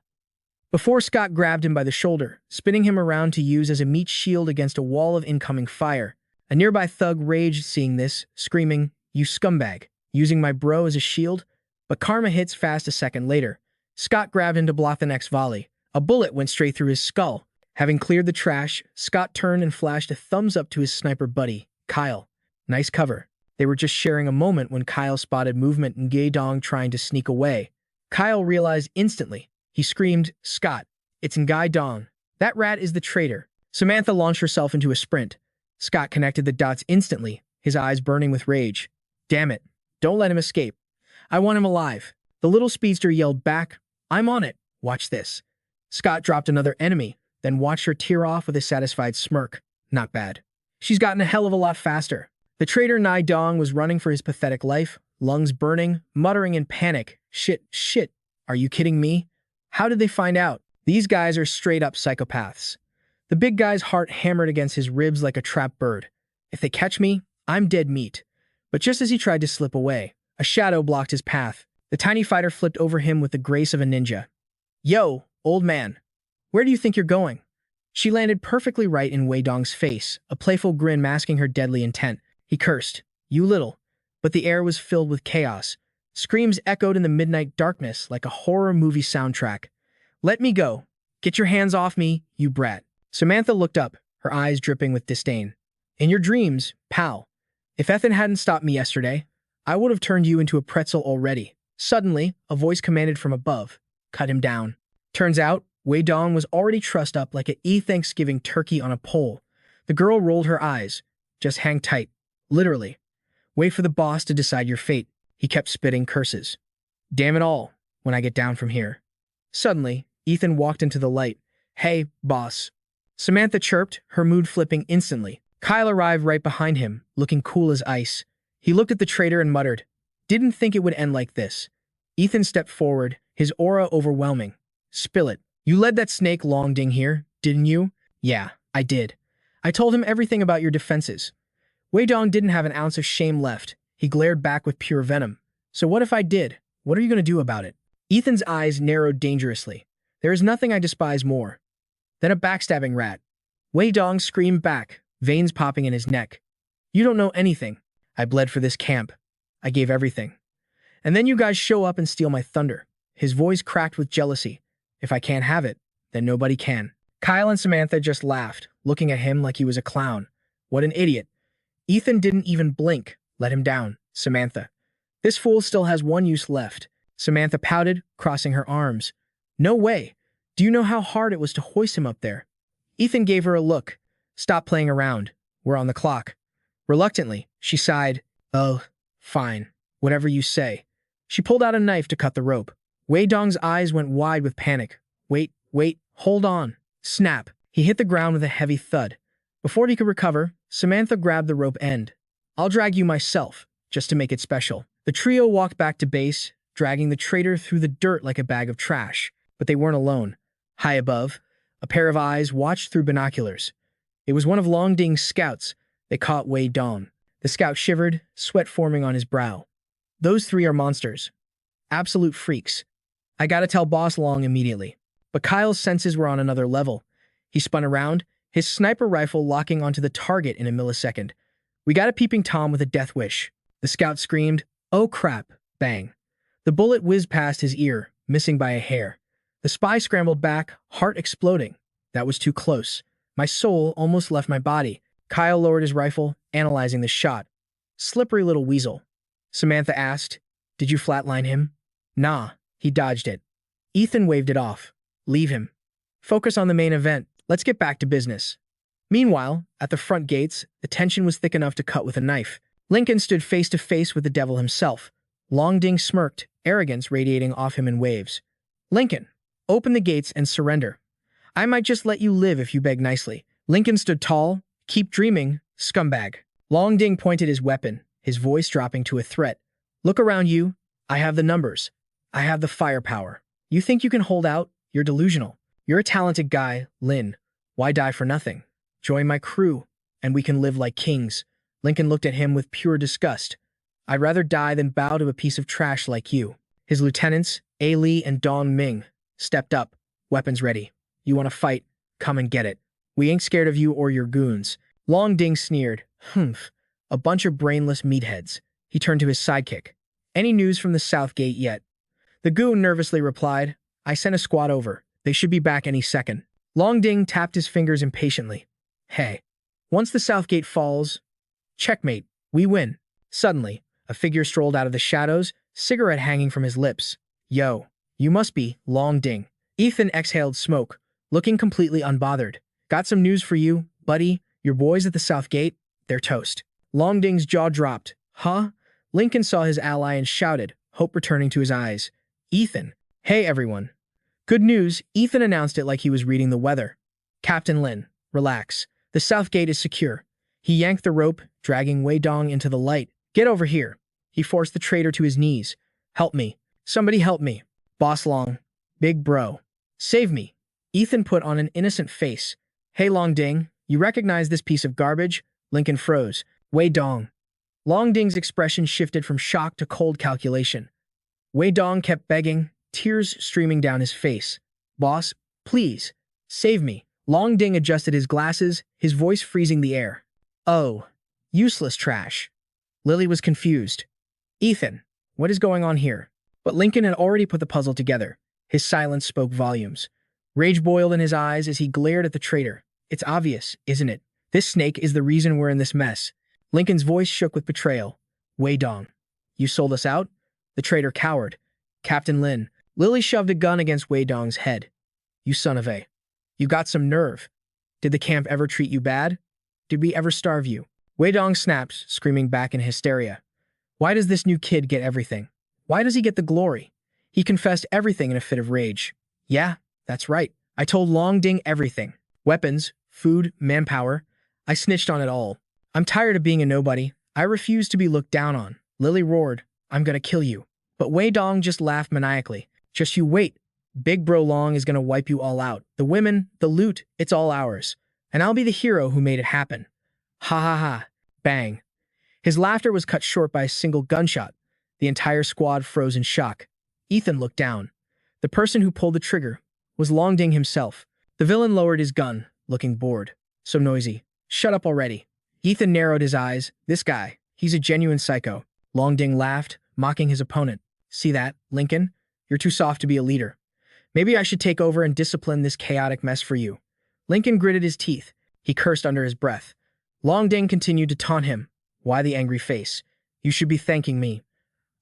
before Scott grabbed him by the shoulder, spinning him around to use as a meat shield against a wall of incoming fire. A nearby thug raged seeing this, screaming, "You scumbag, using my bro as a shield?" But karma hits fast a second later. Scott grabbed him to block the next volley. A bullet went straight through his skull. Having cleared the trash, Scott turned and flashed a thumbs up to his sniper buddy, Kyle. Nice cover. They were just sharing a moment when Kyle spotted movement in Gaidong trying to sneak away. Kyle realized instantly. He screamed, "Scott, it's Ngai Dong. That rat is the traitor." Samantha launched herself into a sprint. Scott connected the dots instantly, his eyes burning with rage. "Damn it. Don't let him escape. I want him alive." The little speedster yelled back, "I'm on it. Watch this." Scott dropped another enemy, then watched her tear off with a satisfied smirk. Not bad. She's gotten a hell of a lot faster. The traitor Nai Dong was running for his pathetic life, lungs burning, muttering in panic. Shit, are you kidding me? How did they find out? These guys are straight-up psychopaths. The big guy's heart hammered against his ribs like a trapped bird. If they catch me, I'm dead meat. But just as he tried to slip away, a shadow blocked his path. The tiny fighter flipped over him with the grace of a ninja. "Yo, old man. Where do you think you're going?" She landed perfectly right in Wei Dong's face, a playful grin masking her deadly intent. He cursed, "You little." But the air was filled with chaos. Screams echoed in the midnight darkness like a horror movie soundtrack. "Let me go. Get your hands off me, you brat." Samantha looked up, her eyes dripping with disdain. "In your dreams, pal. If Ethan hadn't stopped me yesterday, I would have turned you into a pretzel already." Suddenly, a voice commanded from above, "Cut him down." Turns out, Wei Dong was already trussed up like a Thanksgiving turkey on a pole. The girl rolled her eyes. "Just hang tight. Literally. Wait for the boss to decide your fate." He kept spitting curses. "Damn it all, when I get down from here." Suddenly, Ethan walked into the light. "Hey, boss." Samantha chirped, her mood flipping instantly. Kyle arrived right behind him, looking cool as ice. He looked at the traitor and muttered, "Didn't think it would end like this." Ethan stepped forward, his aura overwhelming. "Spill it. You led that snake Long Ding here, didn't you?" "Yeah, I did. I told him everything about your defenses." Wei Dong didn't have an ounce of shame left. He glared back with pure venom. "So what if I did? What are you going to do about it?" Ethan's eyes narrowed dangerously. "There is nothing I despise more than a backstabbing rat." Wei Dong screamed back, veins popping in his neck. "You don't know anything. I bled for this camp. I gave everything. And then you guys show up and steal my thunder." His voice cracked with jealousy. "If I can't have it, then nobody can." Kyle and Samantha just laughed, looking at him like he was a clown. What an idiot. Ethan didn't even blink. "Let him down, Samantha. This fool still has one use left." Samantha pouted, crossing her arms. "No way. Do you know how hard it was to hoist him up there?" Ethan gave her a look. "Stop playing around. We're on the clock." Reluctantly, she sighed. "Oh, fine. Whatever you say." She pulled out a knife to cut the rope. Wei Dong's eyes went wide with panic. Wait, hold on." Snap. He hit the ground with a heavy thud. Before he could recover, Samantha grabbed the rope end. "I'll drag you myself, just to make it special." The trio walked back to base, dragging the traitor through the dirt like a bag of trash. But they weren't alone. High above, a pair of eyes watched through binoculars. It was one of Long Ding's scouts. They caught Wei Dong. The scout shivered, sweat forming on his brow. "Those three are monsters. Absolute freaks. I gotta tell Boss Long immediately." But Kyle's senses were on another level. He spun around, his sniper rifle locking onto the target in a millisecond. "We got a peeping Tom with a death wish." The scout screamed, "Oh crap," bang. The bullet whizzed past his ear, missing by a hair. The spy scrambled back, heart exploding. That was too close. My soul almost left my body. Kyle lowered his rifle, analyzing the shot. "Slippery little weasel." Samantha asked, "Did you flatline him?" "Nah, he dodged it." Ethan waved it off. "Leave him. Focus on the main event. Let's get back to business." Meanwhile, at the front gates, the tension was thick enough to cut with a knife. Lincoln stood face to face with the devil himself. Long Ding smirked, arrogance radiating off him in waves. "Lincoln, open the gates and surrender. I might just let you live if you beg nicely." Lincoln stood tall. "Keep dreaming, scumbag." Long Ding pointed his weapon, his voice dropping to a threat. "Look around you. I have the numbers. I have the firepower. You think you can hold out? You're delusional. You're a talented guy, Lin. Why die for nothing? Join my crew, and we can live like kings." Lincoln looked at him with pure disgust. "I'd rather die than bow to a piece of trash like you." His lieutenants, A. Lee and Dong Ming, stepped up, weapons ready. "You want to fight? Come and get it. We ain't scared of you or your goons." Long Ding sneered, Humph. A bunch of brainless meatheads. He turned to his sidekick. Any news from the South Gate yet? The goon nervously replied, I sent a squad over. They should be back any second. Long Ding tapped his fingers impatiently. Hey. Once the South Gate falls, checkmate, we win. Suddenly, a figure strolled out of the shadows, cigarette hanging from his lips. Yo, you must be Long Ding. Ethan exhaled smoke, looking completely unbothered. Got some news for you, buddy. Your boys at the South Gate, they're toast. Long Ding's jaw dropped. Huh? Lincoln saw his ally and shouted, hope returning to his eyes. Ethan. Hey, everyone. Good news, Ethan announced it like he was reading the weather. Captain Lin, relax. The South Gate is secure. He yanked the rope, dragging Wei Dong into the light. Get over here. He forced the traitor to his knees. Help me. Somebody help me. Boss Long. Big bro. Save me. Ethan put on an innocent face. Hey Long Ding, you recognize this piece of garbage? Lincoln froze. Wei Dong. Long Ding's expression shifted from shock to cold calculation. Wei Dong kept begging, tears streaming down his face. Boss, please, save me. Long Ding adjusted his glasses, his voice freezing the air. Oh, useless trash. Lily was confused. Ethan, what is going on here? But Lincoln had already put the puzzle together. His silence spoke volumes. Rage boiled in his eyes as he glared at the traitor. It's obvious, isn't it? This snake is the reason we're in this mess. Lincoln's voice shook with betrayal. Wei Dong, you sold us out? The traitor cowered. Captain Lin. Lily shoved a gun against Wei Dong's head. You son of a. You got some nerve. Did the camp ever treat you bad? Did we ever starve you? Wei Dong snapped, screaming back in hysteria. Why does this new kid get everything? Why does he get the glory? He confessed everything in a fit of rage. Yeah, that's right. I told Long Ding everything. Weapons, food, manpower. I snitched on it all. I'm tired of being a nobody. I refuse to be looked down on. Lily roared, I'm gonna kill you. But Wei Dong just laughed maniacally. Just you wait. Big Bro Long is gonna wipe you all out. The women, the loot, it's all ours. And I'll be the hero who made it happen. Ha ha ha. Bang. His laughter was cut short by a single gunshot. The entire squad froze in shock. Ethan looked down. The person who pulled the trigger was Long Ding himself. The villain lowered his gun, looking bored. So noisy. Shut up already. Ethan narrowed his eyes. This guy, he's a genuine psycho. Long Ding laughed, mocking his opponent. See that, Lincoln? You're too soft to be a leader. Maybe I should take over and discipline this chaotic mess for you. Lincoln gritted his teeth. He cursed under his breath. Long Ding continued to taunt him. Why the angry face? You should be thanking me.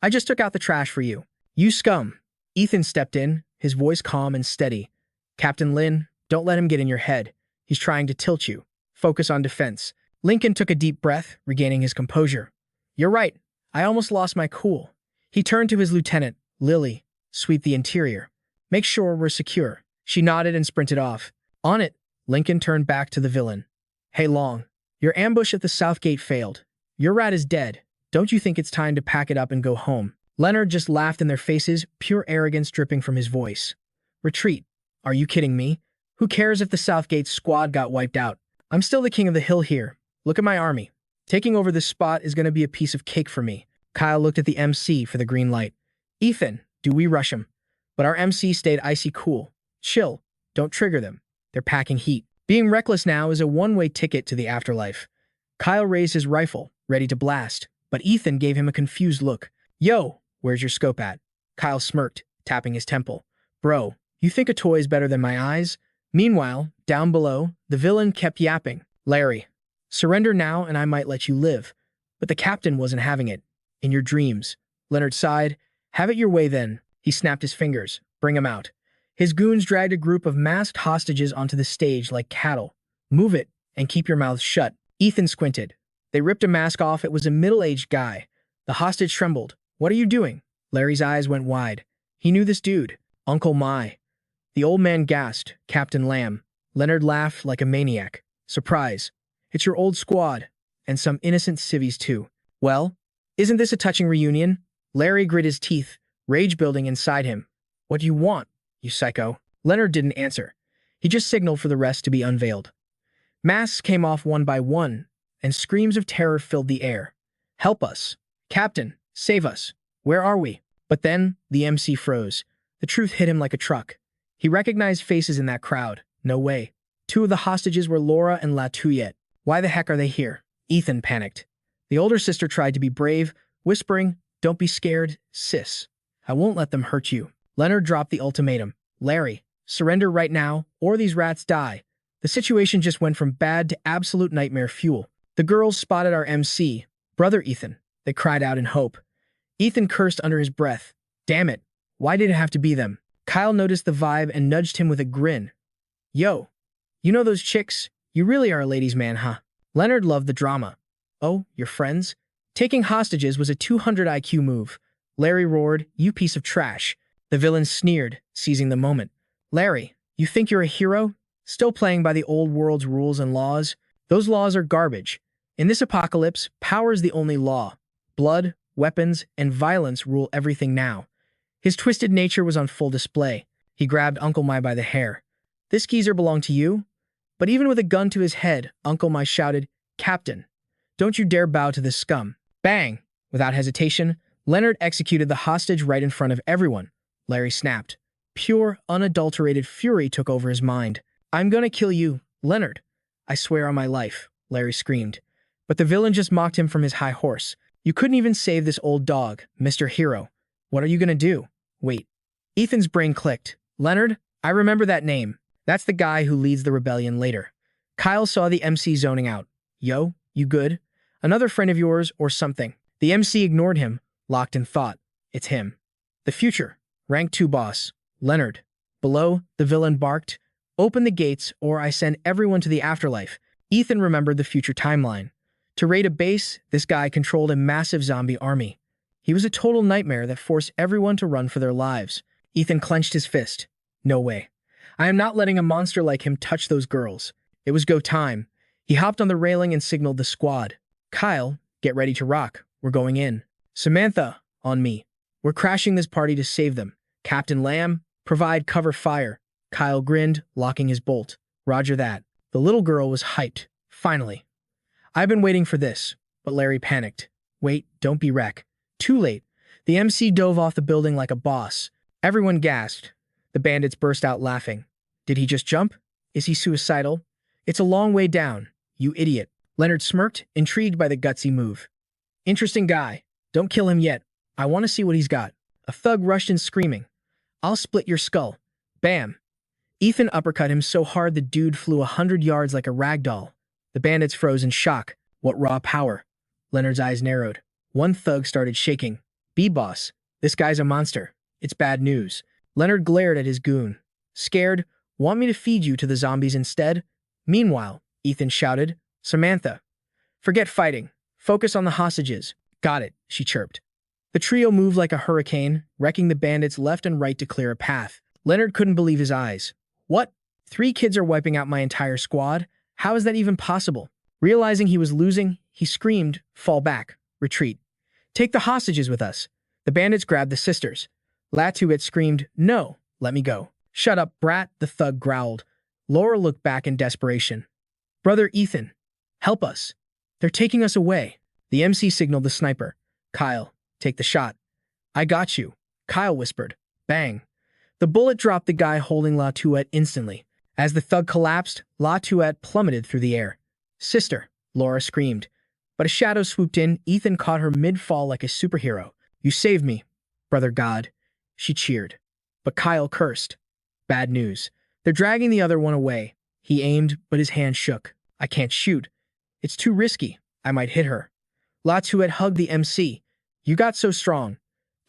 I just took out the trash for you. You scum. Ethan stepped in, his voice calm and steady. Captain Lin, don't let him get in your head. He's trying to tilt you. Focus on defense. Lincoln took a deep breath, regaining his composure. You're right. I almost lost my cool. He turned to his lieutenant, Lily. Sweep the interior. Make sure we're secure. She nodded and sprinted off. On it, Lincoln turned back to the villain. Hey Long, your ambush at the South Gate failed. Your rat is dead. Don't you think it's time to pack it up and go home? Leonard just laughed in their faces, pure arrogance dripping from his voice. Retreat. Are you kidding me? Who cares if the South Gate squad got wiped out? I'm still the king of the hill here. Look at my army. Taking over this spot is going to be a piece of cake for me. Kyle looked at the MC for the green light. Ethan, do we rush him? But our MC stayed icy cool. Chill. Don't trigger them. They're packing heat. Being reckless now is a one-way ticket to the afterlife. Kyle raised his rifle, ready to blast, but Ethan gave him a confused look. Yo, where's your scope at? Kyle smirked, tapping his temple. Bro, you think a toy's better than my eyes? Meanwhile, down below, the villain kept yapping. Larry, surrender now and I might let you live. But the captain wasn't having it. In your dreams. Leonard sighed. Have it your way then. He snapped his fingers. Bring him out. His goons dragged a group of masked hostages onto the stage like cattle. Move it, and keep your mouths shut. Ethan squinted. They ripped a mask off. It was a middle-aged guy. The hostage trembled. What are you doing? Larry's eyes went wide. He knew this dude. Uncle Mai. The old man gasped. Captain Lamb. Leonard laughed like a maniac. Surprise. It's your old squad. And some innocent civvies too. Well, isn't this a touching reunion? Larry grit his teeth, rage building inside him. What do you want, you psycho? Leonard didn't answer. He just signaled for the rest to be unveiled. Masks came off one by one, and screams of terror filled the air. Help us. Captain, save us. Where are we? But then, the MC froze. The truth hit him like a truck. He recognized faces in that crowd. No way. Two of the hostages were Laura and La Tuyette. Why the heck are they here? Ethan panicked. The older sister tried to be brave, whispering, "Don't be scared, sis. I won't let them hurt you." Leonard dropped the ultimatum. "Larry, surrender right now, or these rats die." The situation just went from bad to absolute nightmare fuel. The girls spotted our MC, Brother Ethan. They cried out in hope. Ethan cursed under his breath. Damn it, why did it have to be them? Kyle noticed the vibe and nudged him with a grin. Yo, you know those chicks? You really are a ladies' man, huh? Leonard loved the drama. Oh, your friends? Taking hostages was a 200 IQ move. Larry roared, "You piece of trash." The villain sneered, seizing the moment. Larry, you think you're a hero? Still playing by the old world's rules and laws? Those laws are garbage. In this apocalypse, power is the only law. Blood, weapons, and violence rule everything now. His twisted nature was on full display. He grabbed Uncle Mai by the hair. "This geezer belonged to you?" But even with a gun to his head, Uncle Mai shouted, "Captain, don't you dare bow to this scum." Bang! Without hesitation, Leonard executed the hostage right in front of everyone. Larry snapped. Pure, unadulterated fury took over his mind. "I'm gonna kill you, Leonard. I swear on my life," Larry screamed. But the villain just mocked him from his high horse. "You couldn't even save this old dog, Mr. Hero. What are you gonna do?" Wait. Ethan's brain clicked. Leonard? I remember that name. That's the guy who leads the rebellion later. Kyle saw the MC zoning out. Yo, you good? Another friend of yours or something? The MC ignored him, locked in thought. It's him. The future. Rank 2 boss. Leonard. Below, the villain barked. Open the gates or I send everyone to the afterlife. Ethan remembered the future timeline. To raid a base, this guy controlled a massive zombie army. He was a total nightmare that forced everyone to run for their lives. Ethan clenched his fist. No way. I am not letting a monster like him touch those girls. It was go time. He hopped on the railing and signaled the squad. Kyle, get ready to rock. We're going in. Samantha, on me. We're crashing this party to save them. Captain Lamb, provide cover fire. Kyle grinned, locking his bolt. Roger that. The little girl was hyped. Finally. I've been waiting for this, but Larry panicked. Wait, don't be wreck. Too late. The MC dove off the building like a boss. Everyone gasped. The bandits burst out laughing. Did he just jump? Is he suicidal? It's a long way down, you idiot. Leonard smirked, intrigued by the gutsy move. Interesting guy. Don't kill him yet. I want to see what he's got. A thug rushed in screaming. I'll split your skull. Bam. Ethan uppercut him so hard the dude flew 100 yards like a rag doll. The bandits froze in shock. What raw power. Leonard's eyes narrowed. One thug started shaking. B-boss, this guy's a monster. It's bad news. Leonard glared at his goon. Scared? Want me to feed you to the zombies instead? Meanwhile, Ethan shouted, Samantha, forget fighting. Focus on the hostages. Got it, she chirped. The trio moved like a hurricane, wrecking the bandits left and right to clear a path. Leonard couldn't believe his eyes. What? 3 kids are wiping out my entire squad? How is that even possible? Realizing he was losing, he screamed, fall back, retreat. Take the hostages with us. The bandits grabbed the sisters. Latuet screamed, no, let me go. Shut up, brat, the thug growled. Laura looked back in desperation. Brother Ethan, help us. They're taking us away. The MC signaled the sniper. Kyle, take the shot. I got you, Kyle whispered. Bang. The bullet dropped the guy holding Latuet instantly. As the thug collapsed, Latuet plummeted through the air. Sister, Laura screamed. But a shadow swooped in. Ethan caught her mid-fall like a superhero. You saved me, brother God. She cheered. But Kyle cursed. Bad news. They're dragging the other one away. He aimed, but his hand shook. I can't shoot. It's too risky. I might hit her. Latuet hugged the MC. You got so strong.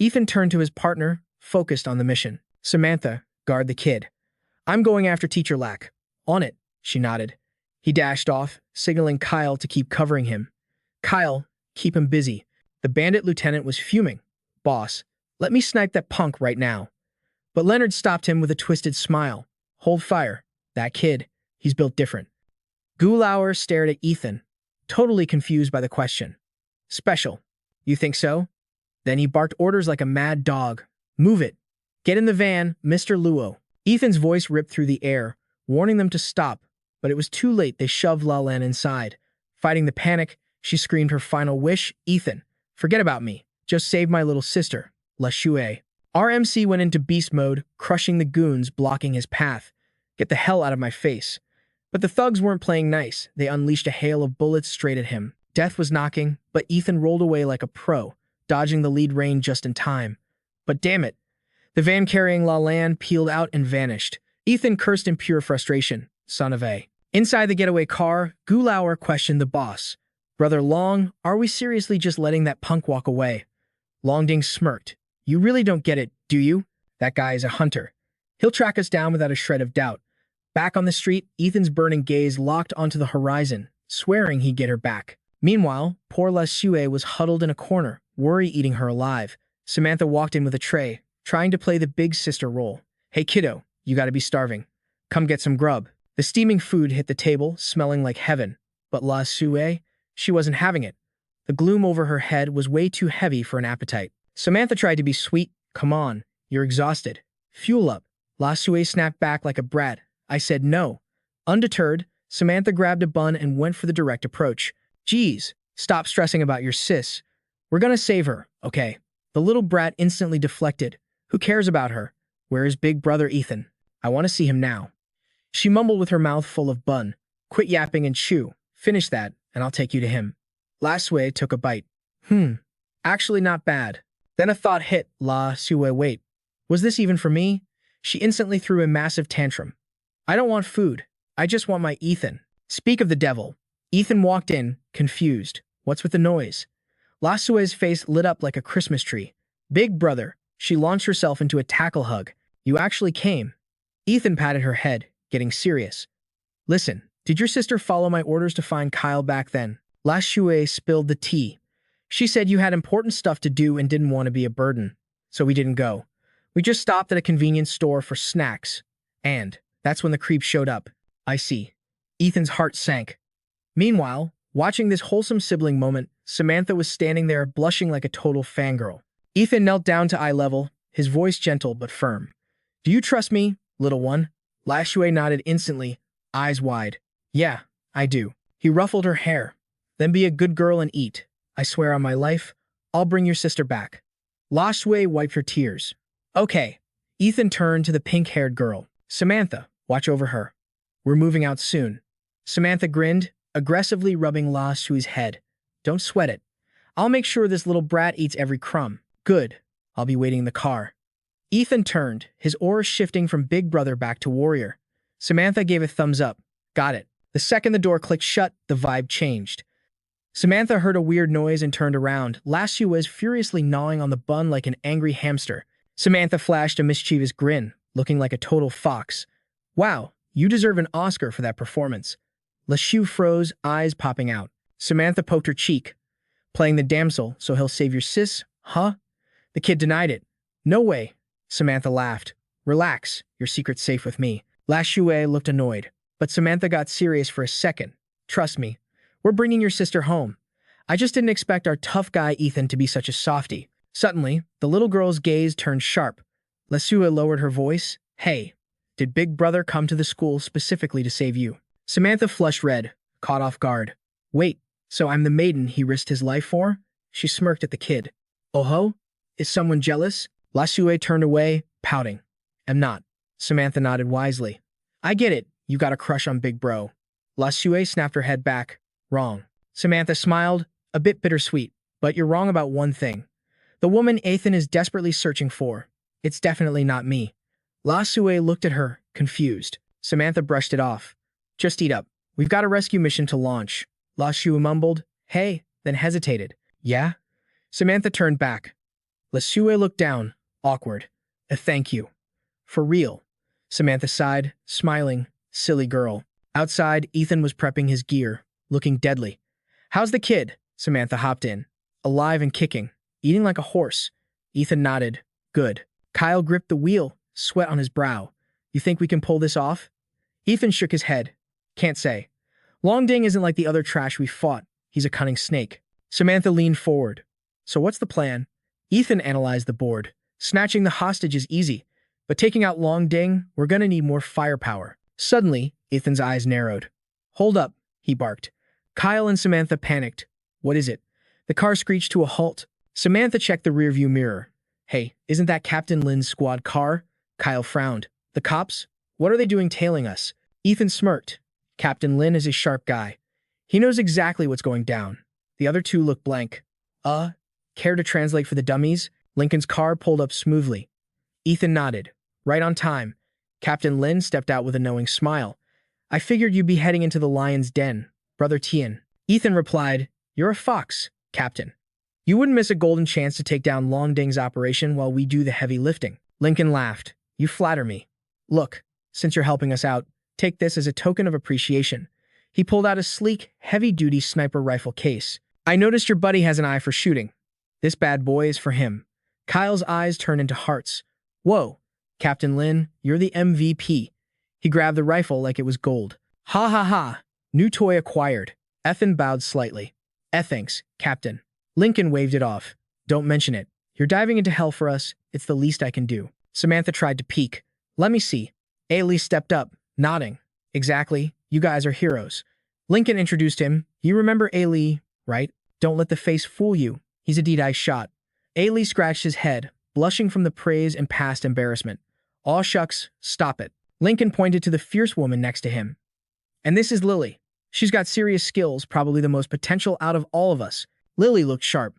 Ethan turned to his partner, focused on the mission. Samantha, guard the kid. I'm going after Teacher Lack. On it, she nodded. He dashed off, signaling Kyle to keep covering him. Kyle, keep him busy. The bandit lieutenant was fuming. Boss, let me snipe that punk right now. But Leonard stopped him with a twisted smile. Hold fire. That kid, he's built different. Gulauer stared at Ethan, totally confused by the question. Special. You think so? Then he barked orders like a mad dog. Move it. Get in the van, Mr. Luo. Ethan's voice ripped through the air, warning them to stop, but it was too late. They shoved Lalan inside. Fighting the panic, she screamed her final wish, Ethan, forget about me. Just save my little sister, La Shue. RMC went into beast mode, crushing the goons, blocking his path. Get the hell out of my face. But the thugs weren't playing nice. They unleashed a hail of bullets straight at him. Death was knocking, but Ethan rolled away like a pro, dodging the lead rain just in time. But damn it, the van carrying La Lan peeled out and vanished. Ethan cursed in pure frustration. Son of a. Inside the getaway car, Gulauer questioned the boss. Brother Long, are we seriously just letting that punk walk away? Longding smirked. You really don't get it, do you? That guy is a hunter. He'll track us down without a shred of doubt. Back on the street, Ethan's burning gaze locked onto the horizon, swearing he'd get her back. Meanwhile, poor La Sue was huddled in a corner, worry eating her alive. Samantha walked in with a tray, trying to play the big sister role. Hey kiddo, you gotta be starving. Come get some grub. The steaming food hit the table, smelling like heaven. But La Sue, she wasn't having it. The gloom over her head was way too heavy for an appetite. Samantha tried to be sweet. Come on, you're exhausted. Fuel up. La Sue snapped back like a brat. I said no. Undeterred, Samantha grabbed a bun and went for the direct approach. Geez, stop stressing about your sis. We're gonna save her, okay? The little brat instantly deflected. Who cares about her? Where is big brother Ethan? I want to see him now. She mumbled with her mouth full of bun. Quit yapping and chew. Finish that, and I'll take you to him. La Sue took a bite. Actually not bad. Then a thought hit La Sue. Wait, was this even for me? She instantly threw a massive tantrum. I don't want food. I just want my Ethan. Speak of the devil. Ethan walked in, confused. What's with the noise? La Sue's face lit up like a Christmas tree. Big brother. She launched herself into a tackle hug. You actually came. Ethan patted her head, getting serious. Listen, did your sister follow my orders to find Kyle back then? La Sue spilled the tea. She said you had important stuff to do and didn't want to be a burden. So we didn't go. We just stopped at a convenience store for snacks. And that's when the creep showed up. I see. Ethan's heart sank. Meanwhile, watching this wholesome sibling moment, Samantha was standing there blushing like a total fangirl. Ethan knelt down to eye level, his voice gentle but firm. Do you trust me, little one? La Sue nodded instantly, eyes wide. Yeah, I do. He ruffled her hair. Then be a good girl and eat. I swear on my life, I'll bring your sister back. La Sue wiped her tears. Okay. Ethan turned to the pink-haired girl. Samantha, watch over her. We're moving out soon. Samantha grinned, aggressively rubbing La Sue's head. Don't sweat it. I'll make sure this little brat eats every crumb. Good. I'll be waiting in the car. Ethan turned, his aura shifting from big brother back to warrior. Samantha gave a thumbs up. Got it. The second the door clicked shut, the vibe changed. Samantha heard a weird noise and turned around. La Sue was furiously gnawing on the bun like an angry hamster. Samantha flashed a mischievous grin, looking like a total fox. Wow, you deserve an Oscar for that performance. La Sue froze, eyes popping out. Samantha poked her cheek. Playing the damsel, so he'll save your sis, huh? The kid denied it. No way. Samantha laughed. Relax, your secret's safe with me. La Sue looked annoyed, but Samantha got serious for a second. Trust me, we're bringing your sister home. I just didn't expect our tough guy Ethan to be such a softie. Suddenly, the little girl's gaze turned sharp. La Sue lowered her voice. Hey, did Big Brother come to the school specifically to save you? Samantha flushed red, caught off guard. Wait, so I'm the maiden he risked his life for? She smirked at the kid. Oh-ho? Is someone jealous? La Sue turned away, pouting. Am not. Samantha nodded wisely. I get it, you got a crush on Big Bro. La Sue snapped her head back. Wrong. Samantha smiled, a bit bittersweet. But you're wrong about one thing. The woman Ethan is desperately searching for. It's definitely not me. La Sue looked at her, confused. Samantha brushed it off. Just eat up. We've got a rescue mission to launch. La Sue mumbled. Hey, then hesitated. Yeah? Samantha turned back. La Sue looked down, awkward. A thank you. For real. Samantha sighed, smiling. Silly girl. Outside, Ethan was prepping his gear, looking deadly. How's the kid? Samantha hopped in. Alive and kicking. Eating like a horse. Ethan nodded. Good. Kyle gripped the wheel, sweat on his brow. You think we can pull this off? Ethan shook his head. Can't say. Longding isn't like the other trash we fought. He's a cunning snake. Samantha leaned forward. So what's the plan? Ethan analyzed the board. Snatching the hostage is easy, but taking out Longding, we're gonna need more firepower. Suddenly, Ethan's eyes narrowed. Hold up, he barked. Kyle and Samantha panicked. What is it? The car screeched to a halt. Samantha checked the rearview mirror. Hey, isn't that Captain Lin's squad car? Kyle frowned. The cops? What are they doing tailing us? Ethan smirked. Captain Lin is a sharp guy. He knows exactly what's going down. The other two looked blank. Care to translate for the dummies? Lincoln's car pulled up smoothly. Ethan nodded. Right on time. Captain Lin stepped out with a knowing smile. I figured you'd be heading into the lion's den, Brother Tian. Ethan replied, You're a fox, Captain. You wouldn't miss a golden chance to take down Long Ding's operation while we do the heavy lifting. Lincoln laughed. You flatter me. Look, since you're helping us out, take this as a token of appreciation. He pulled out a sleek, heavy-duty sniper rifle case. I noticed your buddy has an eye for shooting. This bad boy is for him. Kyle's eyes turned into hearts. Whoa, Captain Lin, you're the MVP. He grabbed the rifle like it was gold. Ha ha ha. New toy acquired. Ethan bowed slightly. Thanks, Captain. Lincoln waved it off. Don't mention it. You're diving into hell for us. It's the least I can do. Samantha tried to peek. Let me see. Ailey stepped up, nodding. Exactly. You guys are heroes. Lincoln introduced him. You remember Ailey, right? Don't let the face fool you. He's a deed-eye shot. Ailey scratched his head, blushing from the praise and past embarrassment. Aw shucks, stop it. Lincoln pointed to the fierce woman next to him. And this is Lily. She's got serious skills, probably the most potential out of all of us. Lily looked sharp.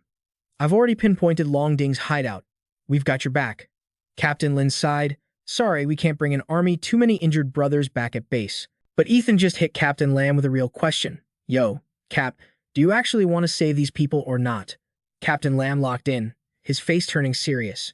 I've already pinpointed Long Ding's hideout. We've got your back. Captain Lin sighed. Sorry, we can't bring an army, too many injured brothers back at base. But Ethan just hit Captain Lamb with a real question. Yo, Cap, do you actually want to save these people or not? Captain Lamb locked in, his face turning serious.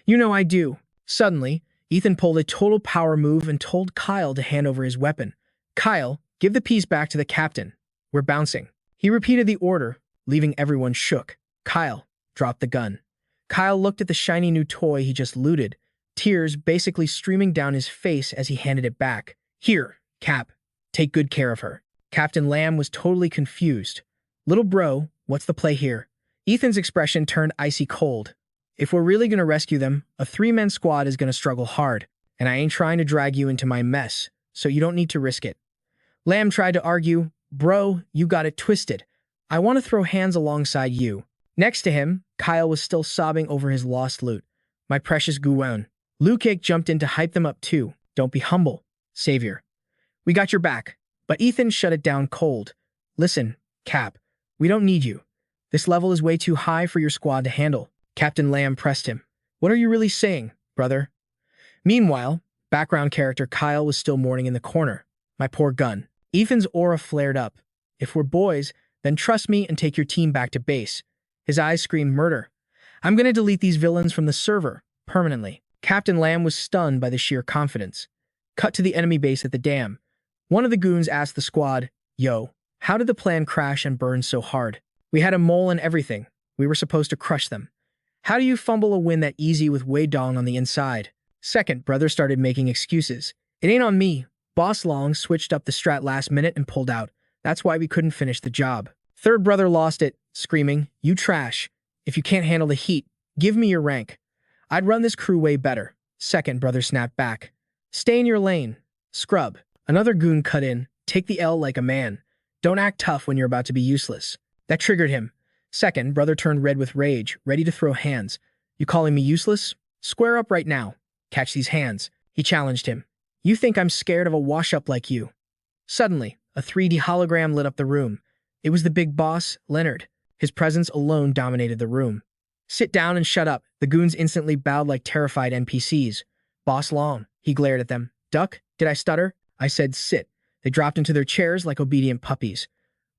You know I do. Suddenly, Ethan pulled a total power move and told Kyle to hand over his weapon. Kyle, give the piece back to the captain. We're bouncing. He repeated the order, leaving everyone shook. Kyle, drop the gun. Kyle looked at the shiny new toy he just looted, tears basically streaming down his face as he handed it back. Here, Cap, take good care of her. Captain Lamb was totally confused. Little bro, what's the play here? Ethan's expression turned icy cold. If we're really gonna rescue them, a three-man squad is gonna struggle hard, and I ain't trying to drag you into my mess, so you don't need to risk it. Lamb tried to argue, Bro, you got it twisted. I want to throw hands alongside you. Next to him, Kyle was still sobbing over his lost loot. My precious Guwen. Luke jumped in to hype them up too. Don't be humble, savior. We got your back. But Ethan shut it down cold. Listen, Cap, we don't need you. This level is way too high for your squad to handle. Captain Lamb pressed him. What are you really saying, brother? Meanwhile, background character Kyle was still mourning in the corner. My poor gun. Ethan's aura flared up. If we're boys, then trust me and take your team back to base. His eyes screamed murder. I'm gonna delete these villains from the server, permanently. Captain Lamb was stunned by the sheer confidence. Cut to the enemy base at the dam. One of the goons asked the squad, Yo, how did the plan crash and burn so hard? We had a mole and everything. We were supposed to crush them. How do you fumble a win that easy with Wei Dong on the inside? Second brother started making excuses. It ain't on me. Boss Long switched up the strat last minute and pulled out. That's why we couldn't finish the job. Third brother lost it, screaming, You trash. If you can't handle the heat, give me your rank. I'd run this crew way better. Second brother snapped back. Stay in your lane. Scrub. Another goon cut in. Take the L like a man. Don't act tough when you're about to be useless. That triggered him. Second brother turned red with rage, ready to throw hands. You calling me useless? Square up right now. Catch these hands. He challenged him. You think I'm scared of a wash-up like you? Suddenly, a 3D hologram lit up the room. It was the big boss, Leonard. His presence alone dominated the room. Sit down and shut up. The goons instantly bowed like terrified NPCs. Boss Long. He glared at them. Duck? Did I stutter? I said sit. They dropped into their chairs like obedient puppies.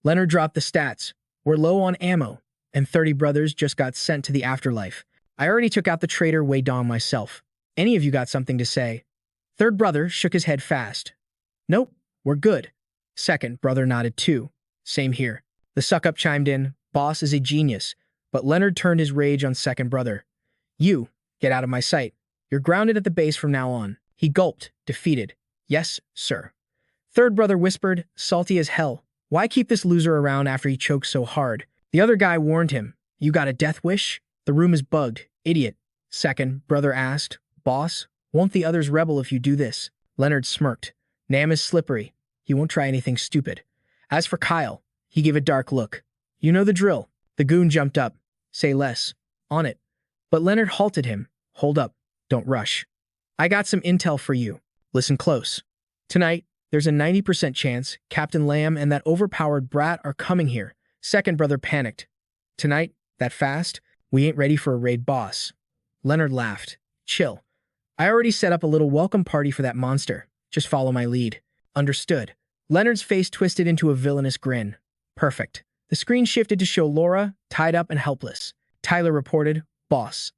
Leonard dropped the stats. We're low on ammo, and 30 brothers just got sent to the afterlife. I already took out the traitor Wei Dong myself. Any of you got something to say? Third brother shook his head fast. Nope, we're good. Second brother nodded too. Same here. The suck-up chimed in. Boss is a genius. But Leonard turned his rage on second brother. You, get out of my sight. You're grounded at the base from now on. He gulped, defeated. Yes, sir. Third brother whispered, salty as hell. Why keep this loser around after he choked so hard? The other guy warned him. You got a death wish? The room is bugged. Idiot. Second brother asked. Boss, won't the others rebel if you do this? Leonard smirked. Nam is slippery. He won't try anything stupid. As for Kyle, he gave a dark look. You know the drill. The goon jumped up. Say less. On it. But Leonard halted him. Hold up. Don't rush. I got some intel for you. Listen close. Tonight, there's a 90% chance Captain Lamb and that overpowered brat are coming here. Second brother panicked. Tonight? That fast? We ain't ready for a raid, boss. Leonard laughed. Chill. I already set up a little welcome party for that monster. Just follow my lead. Understood. Leonard's face twisted into a villainous grin. Perfect. The screen shifted to show Laura, tied up and helpless. Tyler reported, Boss.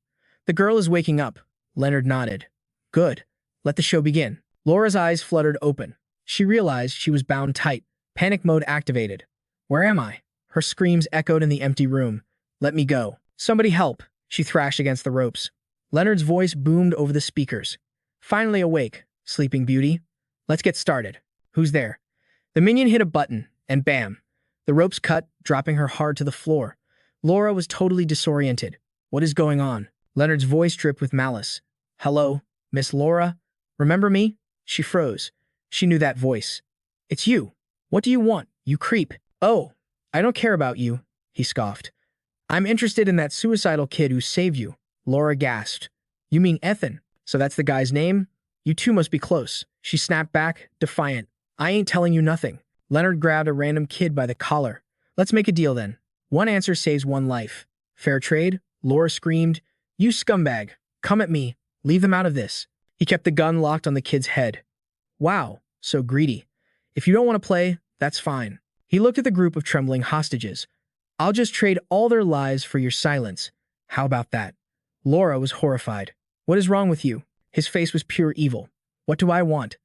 The girl is waking up. Leonard nodded. Good. Let the show begin. Laura's eyes fluttered open. She realized she was bound tight. Panic mode activated. Where am I? Her screams echoed in the empty room. Let me go. Somebody help. She thrashed against the ropes. Leonard's voice boomed over the speakers. Finally awake, Sleeping Beauty. Let's get started. Who's there? The minion hit a button, and bam. The ropes cut, dropping her hard to the floor. Laura was totally disoriented. What is going on? Leonard's voice dripped with malice. Hello, Miss Laura? Remember me? She froze. She knew that voice. It's you. What do you want, you creep? Oh, I don't care about you, he scoffed. I'm interested in that suicidal kid who saved you. Laura gasped. You mean Ethan? So that's the guy's name? You two must be close. She snapped back, defiant. I ain't telling you nothing. Leonard grabbed a random kid by the collar. Let's make a deal then. One answer saves one life. Fair trade? Laura screamed. You scumbag. Come at me. Leave them out of this. He kept the gun locked on the kid's head. Wow, so greedy. If you don't want to play, that's fine. He looked at the group of trembling hostages. I'll just trade all their lives for your silence. How about that? Laura was horrified. What is wrong with you? His face was pure evil. What do I want?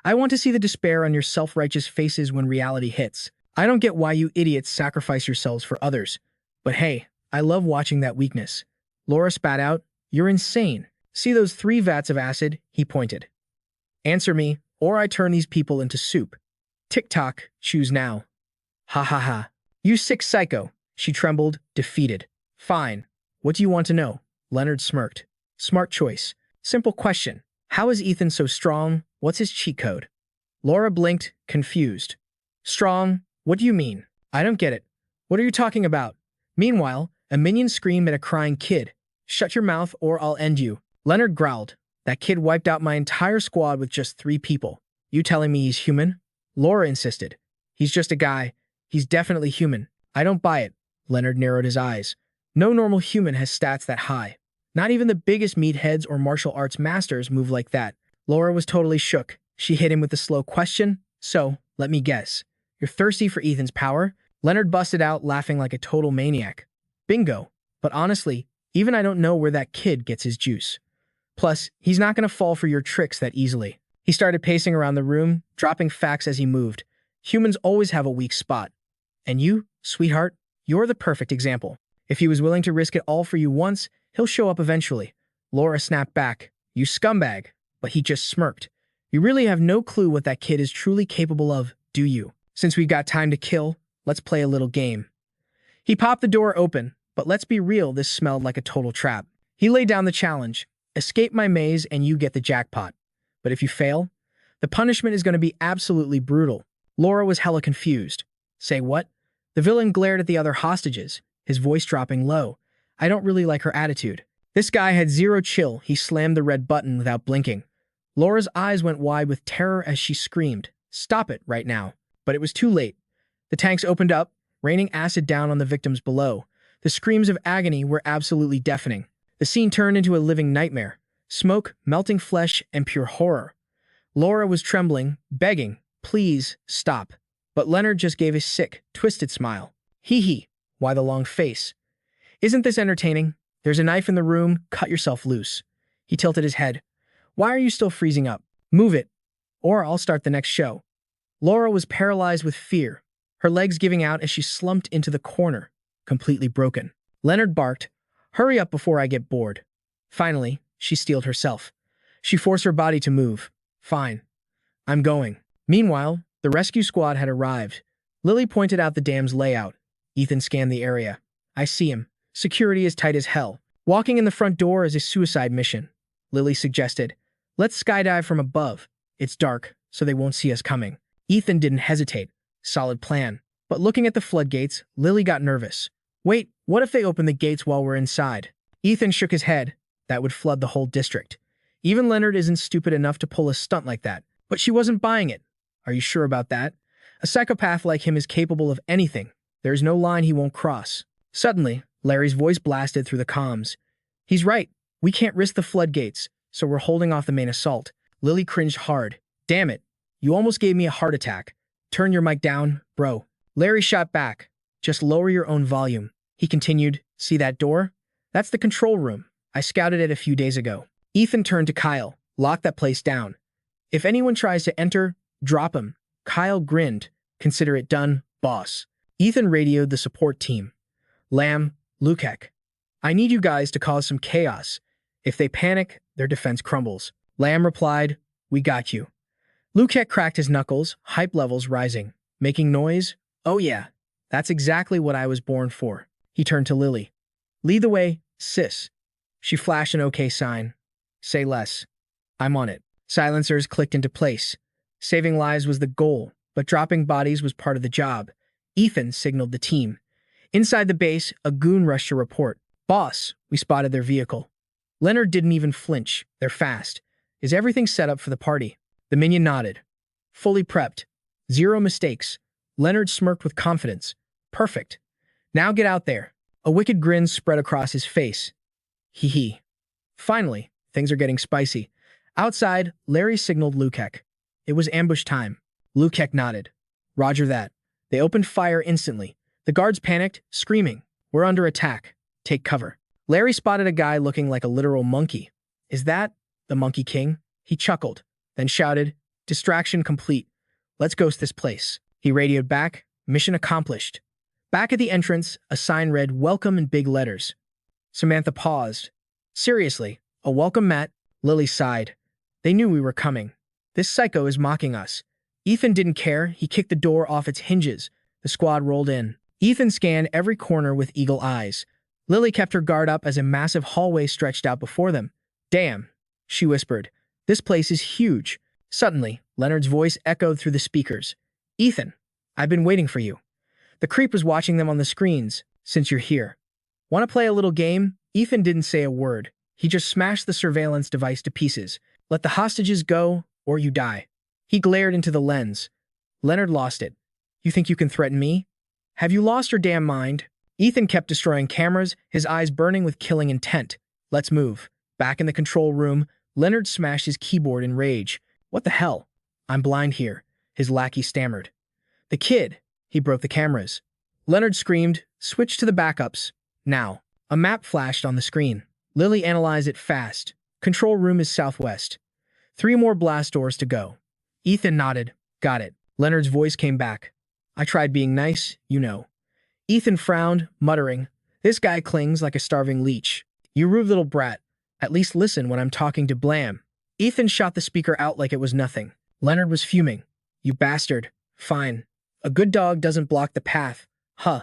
I want to see the despair on your self-righteous faces when reality hits. I don't get why you idiots sacrifice yourselves for others. But hey, I love watching that weakness. Laura spat out. You're insane. See those 3 vats of acid? He pointed. Answer me, or I turn these people into soup. Tick-tock, choose now. Ha ha ha. You sick psycho. She trembled, defeated. Fine. What do you want to know? Leonard smirked. Smart choice. Simple question. How is Ethan so strong? What's his cheat code? Laura blinked, confused. Strong? What do you mean? I don't get it. What are you talking about? Meanwhile, a minion screamed at a crying kid. Shut your mouth or I'll end you. Leonard growled. That kid wiped out my entire squad with just 3 people. You telling me he's human? Laura insisted. He's just a guy. He's definitely human. I don't buy it. Leonard narrowed his eyes. No normal human has stats that high. Not even the biggest meatheads or martial arts masters move like that. Laura was totally shook. She hit him with a slow question. So, let me guess. You're thirsty for Ethan's power? Leonard busted out, laughing like a total maniac. Bingo. But honestly, even I don't know where that kid gets his juice. Plus, he's not going to fall for your tricks that easily. He started pacing around the room, dropping facts as he moved. Humans always have a weak spot. And you, sweetheart, you're the perfect example. If he was willing to risk it all for you once, he'll show up eventually. Laura snapped back. You scumbag. But he just smirked. You really have no clue what that kid is truly capable of, do you? Since we've got time to kill, let's play a little game. He popped the door open, but let's be real, this smelled like a total trap. He laid down the challenge. Escape my maze and you get the jackpot. But if you fail, the punishment is going to be absolutely brutal. Laura was hella confused. Say what? The villain glared at the other hostages, his voice dropping low. I don't really like her attitude. This guy had zero chill. He slammed the red button without blinking. Laura's eyes went wide with terror as she screamed, "Stop it right now." But it was too late. The tanks opened up, raining acid down on the victims below. The screams of agony were absolutely deafening. The scene turned into a living nightmare. Smoke, melting flesh, and pure horror. Laura was trembling, begging, "Please, stop." But Leonard just gave a sick, twisted smile. Hee hee. Why the long face? Isn't this entertaining? There's a knife in the room. Cut yourself loose. He tilted his head. Why are you still freezing up? Move it, or I'll start the next show. Laura was paralyzed with fear, her legs giving out as she slumped into the corner, completely broken. Leonard barked, "Hurry up before I get bored." Finally, she steeled herself. She forced her body to move. Fine. I'm going. Meanwhile, the rescue squad had arrived. Lily pointed out the dam's layout. Ethan scanned the area. I see him. Security is tight as hell. Walking in the front door is a suicide mission. Lily suggested, let's skydive from above. It's dark, so they won't see us coming. Ethan didn't hesitate. Solid plan. But looking at the floodgates, Lily got nervous. Wait, what if they open the gates while we're inside? Ethan shook his head. That would flood the whole district. Even Leonard isn't stupid enough to pull a stunt like that. But she wasn't buying it. Are you sure about that? A psychopath like him is capable of anything. There's no line he won't cross. Suddenly, Larry's voice blasted through the comms. He's right. We can't risk the floodgates, so we're holding off the main assault. Lily cringed hard. Damn it. You almost gave me a heart attack. Turn your mic down, bro. Larry shot back. Just lower your own volume. He continued, see that door? That's the control room. I scouted it a few days ago. Ethan turned to Kyle. Lock that place down. If anyone tries to enter, drop him. Kyle grinned. Consider it done, boss. Ethan radioed the support team. Lamb, Lukek. I need you guys to cause some chaos. If they panic, their defense crumbles. Lamb replied, we got you. Lukek cracked his knuckles, hype levels rising. Making noise? Oh yeah, that's exactly what I was born for. He turned to Lily. Lead the way, sis. She flashed an okay sign. Say less. I'm on it. Silencers clicked into place. Saving lives was the goal, but dropping bodies was part of the job. Ethan signaled the team. Inside the base, a goon rushed to report. Boss, we spotted their vehicle. Leonard didn't even flinch. They're fast. Is everything set up for the party? The minion nodded. Fully prepped. Zero mistakes. Leonard smirked with confidence. Perfect. Now get out there. A wicked grin spread across his face. Hee hee. Finally, things are getting spicy. Outside, Larry signaled Lukek. It was ambush time. Lukek nodded. Roger that. They opened fire instantly. The guards panicked, screaming, we're under attack. Take cover. Larry spotted a guy looking like a literal monkey. Is that the Monkey King? He chuckled, then shouted, distraction complete. Let's ghost this place. He radioed back, mission accomplished. Back at the entrance, a sign read, welcome in big letters. Samantha paused. Seriously, a welcome mat? Lily sighed. They knew we were coming. This psycho is mocking us. Ethan didn't care. He kicked the door off its hinges. The squad rolled in. Ethan scanned every corner with eagle eyes. Lily kept her guard up as a massive hallway stretched out before them. Damn, she whispered. This place is huge. Suddenly, Leonard's voice echoed through the speakers. Ethan, I've been waiting for you. The creep was watching them on the screens, since you're here. Want to play a little game? Ethan didn't say a word. He just smashed the surveillance device to pieces. Let the hostages go, or you die. He glared into the lens. Leonard lost it. You think you can threaten me? Have you lost your damn mind? Ethan kept destroying cameras, his eyes burning with killing intent. Let's move. Back in the control room, Leonard smashed his keyboard in rage. What the hell? I'm blind here, his lackey stammered. The kid. He broke the cameras. Leonard screamed, switch to the backups. Now. A map flashed on the screen. Lily analyzed it fast. Control room is southwest. 3 more blast doors to go. Ethan nodded. Got it. Leonard's voice came back. I tried being nice, you know. Ethan frowned, muttering, this guy clings like a starving leech. You rude little brat. At least listen when I'm talking to Blam. Ethan shot the speaker out like it was nothing. Leonard was fuming. You bastard. Fine. A good dog doesn't block the path. Huh.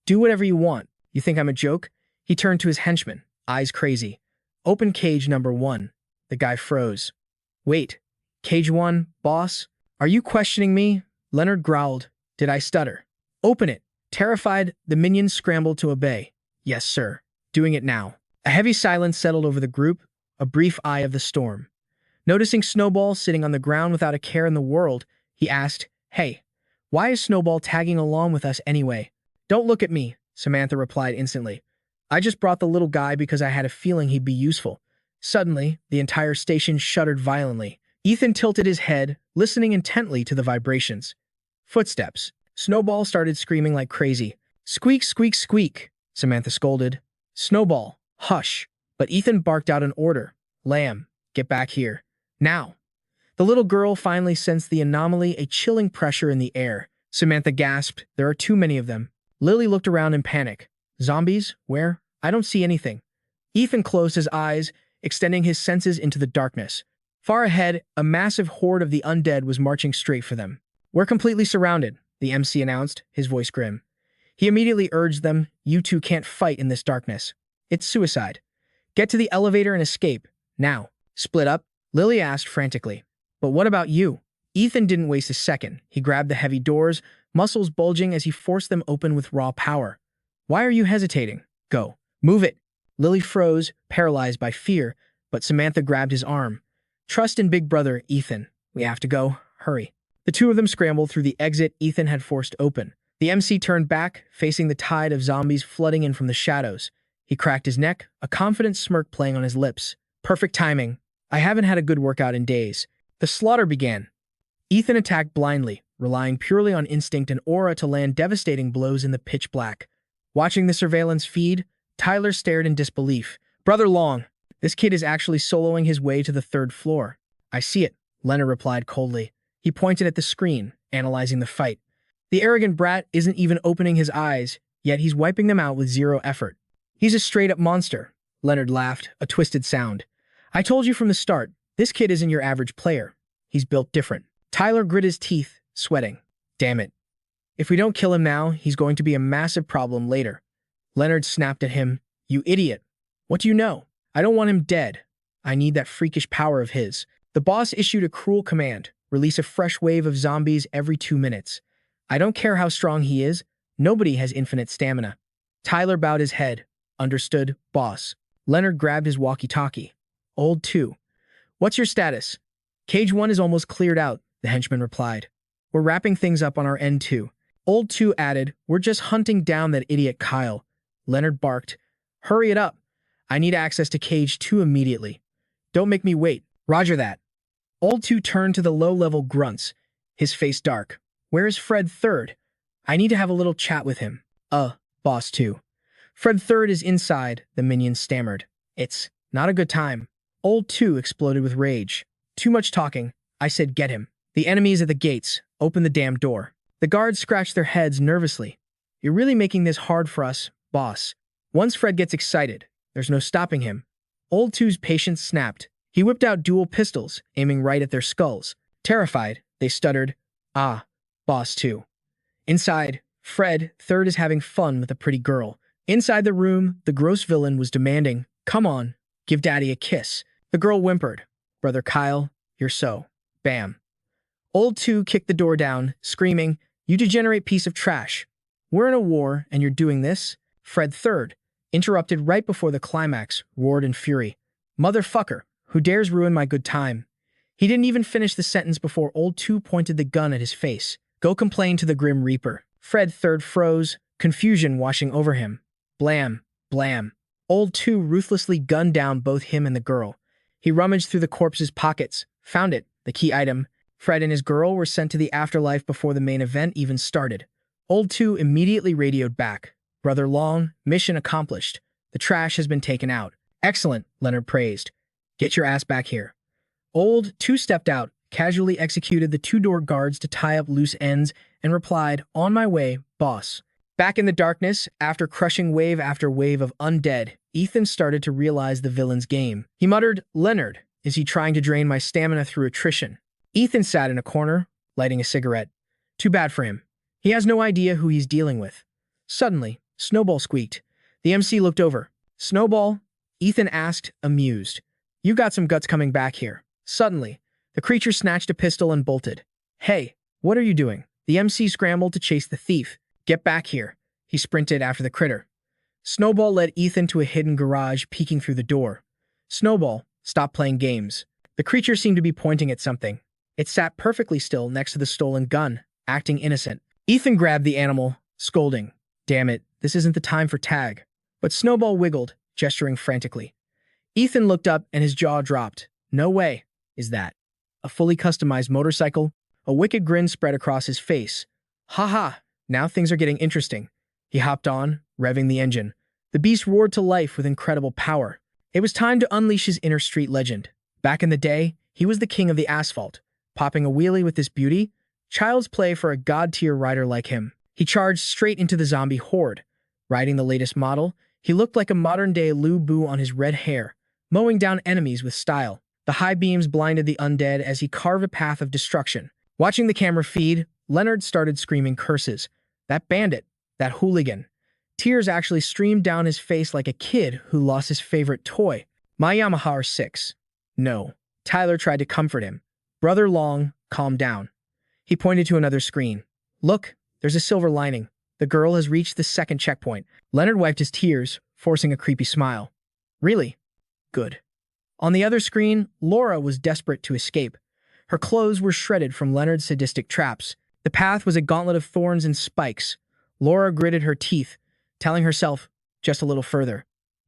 Do whatever you want. You think I'm a joke? He turned to his henchman, eyes crazy. Open cage number 1. The guy froze. Wait. Cage 1, boss? Are you questioning me? Leonard growled. Did I stutter? Open it. Terrified, the minions scrambled to obey. Yes, sir. Doing it now. A heavy silence settled over the group, a brief eye of the storm. Noticing Snowball sitting on the ground without a care in the world, he asked, Hey, why is Snowball tagging along with us anyway? Don't look at me, Samantha replied instantly. I just brought the little guy because I had a feeling he'd be useful. Suddenly, the entire station shuddered violently. Ethan tilted his head, listening intently to the vibrations. Footsteps. Snowball started screaming like crazy. Squeak, squeak, squeak, Samantha scolded. Snowball, hush. But Ethan barked out an order. Lamb, get back here. Now. The little girl finally sensed the anomaly, a chilling pressure in the air. Samantha gasped, there are too many of them. Lily looked around in panic. Zombies? Where? I don't see anything. Ethan closed his eyes, extending his senses into the darkness. Far ahead, a massive horde of the undead was marching straight for them. We're completely surrounded, the MC announced, his voice grim. He immediately urged them, you two can't fight in this darkness. It's suicide. Get to the elevator and escape. Now. Split up? Lily asked frantically. But what about you? Ethan didn't waste a second. He grabbed the heavy doors, muscles bulging as he forced them open with raw power. Why are you hesitating? Go. Move it. Lily froze, paralyzed by fear, but Samantha grabbed his arm. Trust in Big Brother, Ethan. We have to go. Hurry. The two of them scrambled through the exit Ethan had forced open. The MC turned back, facing the tide of zombies flooding in from the shadows. He cracked his neck, a confident smirk playing on his lips. Perfect timing. I haven't had a good workout in days. The slaughter began. Ethan attacked blindly, relying purely on instinct and aura to land devastating blows in the pitch black. Watching the surveillance feed, Tyler stared in disbelief. Brother Long, this kid is actually soloing his way to the third floor. I see it, Leonard replied coldly. He pointed at the screen, analyzing the fight. The arrogant brat isn't even opening his eyes, yet he's wiping them out with zero effort. He's a straight-up monster, Leonard laughed, a twisted sound. I told you from the start, this kid isn't your average player. He's built different. Tyler grit his teeth, sweating. Damn it. If we don't kill him now, he's going to be a massive problem later. Leonard snapped at him. You idiot. What do you know? I don't want him dead. I need that freakish power of his. The boss issued a cruel command. Release a fresh wave of zombies every 2 minutes. I don't care how strong he is. Nobody has infinite stamina. Tyler bowed his head. Understood, boss. Leonard grabbed his walkie-talkie. Old 2. What's your status? Cage 1 is almost cleared out, the henchman replied. We're wrapping things up on our end too. Old 2 added, we're just hunting down that idiot Kyle. Leonard barked. Hurry it up. I need access to Cage 2 immediately. Don't make me wait. Roger that. Old 2 turned to the low-level grunts, his face dark. Where is Fred 3rd? I need to have a little chat with him. Boss 2. Fred 3rd is inside, the minion stammered. It's not a good time. Old 2 exploded with rage. Too much talking. I said get him. The enemy's at the gates. Open the damn door. The guards scratched their heads nervously. You're really making this hard for us, boss. Once Fred gets excited, there's no stopping him. Old 2's patience snapped. He whipped out dual pistols, aiming right at their skulls. Terrified, they stuttered, boss 2. Inside, Fred 3rd is having fun with a pretty girl. Inside the room, the gross villain was demanding, come on, give daddy a kiss. The girl whimpered, Brother Kyle, you're so. Bam. Old 2 kicked the door down, screaming, you degenerate piece of trash. We're in a war, and you're doing this? Fred 3rd, interrupted right before the climax, roared in fury. Motherfucker, who dares ruin my good time? He didn't even finish the sentence before Old 2 pointed the gun at his face. Go complain to the Grim Reaper. Fred 3rd froze, confusion washing over him. Blam, blam. Old 2 ruthlessly gunned down both him and the girl. He rummaged through the corpse's pockets, found it, the key item. Fred and his girl were sent to the afterlife before the main event even started. Old 2 immediately radioed back. Brother Long, mission accomplished. The trash has been taken out. Excellent, Leonard praised. Get your ass back here. Old 2 stepped out, casually executed the 2 door guards to tie up loose ends, and replied, on my way, boss. Back in the darkness, after crushing wave after wave of undead, Ethan started to realize the villain's game. He muttered, Leonard, is he trying to drain my stamina through attrition? Ethan sat in a corner, lighting a cigarette. Too bad for him. He has no idea who he's dealing with. Suddenly, Snowball squeaked. The MC looked over. Snowball? Ethan asked, amused. You got some guts coming back here. Suddenly, the creature snatched a pistol and bolted. Hey, what are you doing? The MC scrambled to chase the thief. Get back here. He sprinted after the critter. Snowball led Ethan to a hidden garage, peeking through the door. Snowball, stop playing games. The creature seemed to be pointing at something. It sat perfectly still next to the stolen gun, acting innocent. Ethan grabbed the animal, scolding. Damn it, this isn't the time for tag. But Snowball wiggled, gesturing frantically. Ethan looked up and his jaw dropped. No way. Is that a fully customized motorcycle? A wicked grin spread across his face. Ha ha, now things are getting interesting. He hopped on, revving the engine. The beast roared to life with incredible power. It was time to unleash his inner street legend. Back in the day, he was the king of the asphalt. Popping a wheelie with this beauty? Child's play for a god-tier rider like him. He charged straight into the zombie horde. Riding the latest model, he looked like a modern-day Lu Bu on his red hair, mowing down enemies with style. The high beams blinded the undead as he carved a path of destruction. Watching the camera feed, Leonard started screaming curses. That bandit, that hooligan. Tears actually streamed down his face like a kid who lost his favorite toy. My Yamaha R6. No. Tyler tried to comfort him. Brother Long, calm down. He pointed to another screen. Look, there's a silver lining. The girl has reached the second checkpoint. Leonard wiped his tears, forcing a creepy smile. Really? Good. On the other screen, Laura was desperate to escape. Her clothes were shredded from Leonard's sadistic traps. The path was a gauntlet of thorns and spikes. Laura gritted her teeth, telling herself, just a little further.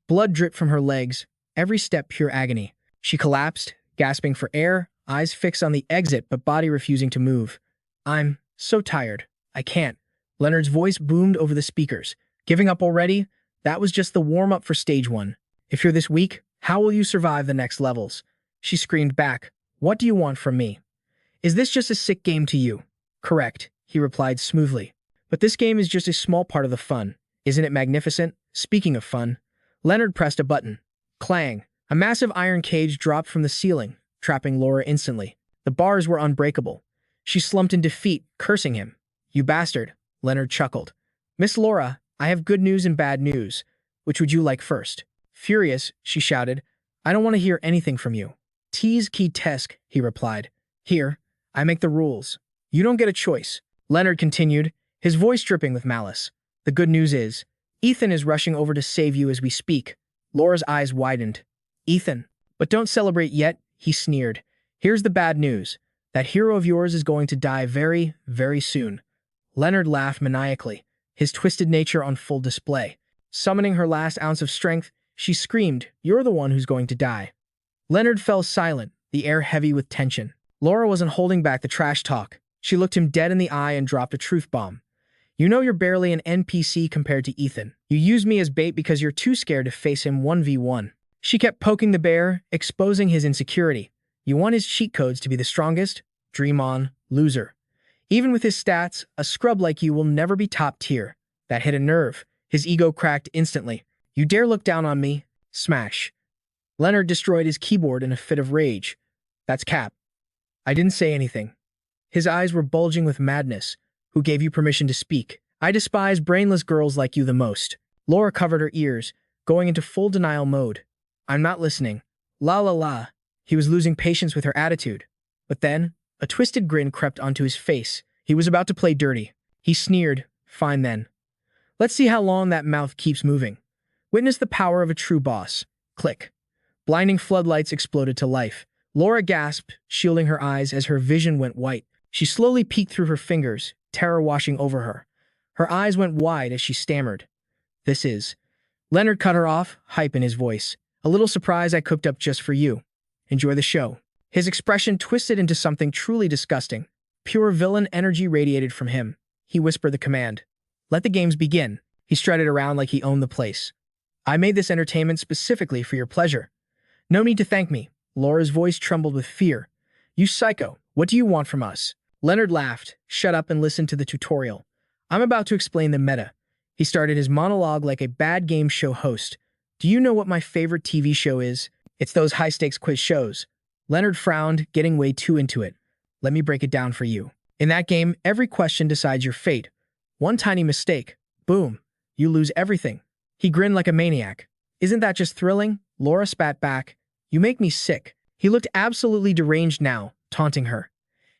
Blood dripped from her legs, every step pure agony. She collapsed, gasping for air, eyes fixed on the exit but body refusing to move. I'm so tired. I can't. Leonard's voice boomed over the speakers. Giving up already? That was just the warm-up for stage 1. If you're this weak, how will you survive the next levels? She screamed back. What do you want from me? Is this just a sick game to you? Correct, he replied smoothly. But this game is just a small part of the fun. Isn't it magnificent? Speaking of fun. Leonard pressed a button. Clang. A massive iron cage dropped from the ceiling, trapping Laura instantly. The bars were unbreakable. She slumped in defeat, cursing him. You bastard, Leonard chuckled. Miss Laura, I have good news and bad news. Which would you like first? Furious, she shouted. I don't want to hear anything from you. Tease key tesk, he replied. Here, I make the rules. You don't get a choice. Leonard continued, his voice dripping with malice. The good news is, Ethan is rushing over to save you as we speak. Laura's eyes widened. Ethan. But don't celebrate yet, he sneered. Here's the bad news. That hero of yours is going to die very, very soon. Leonard laughed maniacally, his twisted nature on full display. Summoning her last ounce of strength, she screamed, You're the one who's going to die. Leonard fell silent, the air heavy with tension. Laura wasn't holding back the trash talk. She looked him dead in the eye and dropped a truth bomb. You know you're barely an NPC compared to Ethan. You use me as bait because you're too scared to face him 1v1. She kept poking the bear, exposing his insecurity. You want his cheat codes to be the strongest? Dream on, loser. Even with his stats, a scrub like you will never be top tier. That hit a nerve. His ego cracked instantly. You dare look down on me? Smash. Leonard destroyed his keyboard in a fit of rage. That's cap. I didn't say anything. His eyes were bulging with madness. Who gave you permission to speak? I despise brainless girls like you the most. Laura covered her ears, going into full denial mode. I'm not listening. La la la. He was losing patience with her attitude. But then, a twisted grin crept onto his face. He was about to play dirty. He sneered. Fine then. Let's see how long that mouth keeps moving. Witness the power of a true boss. Click. Blinding floodlights exploded to life. Laura gasped, shielding her eyes as her vision went white. She slowly peeked through her fingers, terror washing over her. Her eyes went wide as she stammered. This is... Leonard cut her off, hype in his voice. A little surprise I cooked up just for you. Enjoy the show. His expression twisted into something truly disgusting. Pure villain energy radiated from him. He whispered the command. Let the games begin. He strutted around like he owned the place. I made this entertainment specifically for your pleasure. No need to thank me. Laura's voice trembled with fear. You psycho. What do you want from us? Leonard laughed. Shut up and listen to the tutorial. I'm about to explain the meta. He started his monologue like a bad game show host. Do you know what my favorite TV show is? It's those high-stakes quiz shows. Leonard frowned, getting way too into it. Let me break it down for you. In that game, every question decides your fate. One tiny mistake. Boom. You lose everything. He grinned like a maniac. Isn't that just thrilling? Laura spat back. You make me sick. He looked absolutely deranged now, taunting her.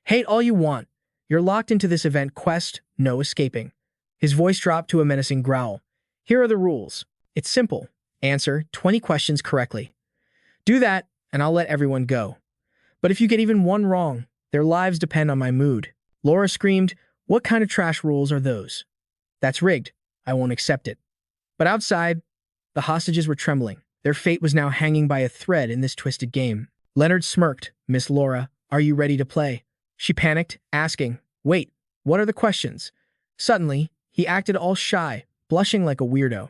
Hate all you want. You're locked into this event quest, no escaping. His voice dropped to a menacing growl. Here are the rules. It's simple. Answer 20 questions correctly. Do that, and I'll let everyone go. But if you get even one wrong, their lives depend on my mood. Laura screamed, What kind of trash rules are those? That's rigged. I won't accept it. But outside, the hostages were trembling. Their fate was now hanging by a thread in this twisted game. Leonard smirked. Miss Laura, are you ready to play? She panicked, asking, Wait, what are the questions? Suddenly, he acted all shy, blushing like a weirdo.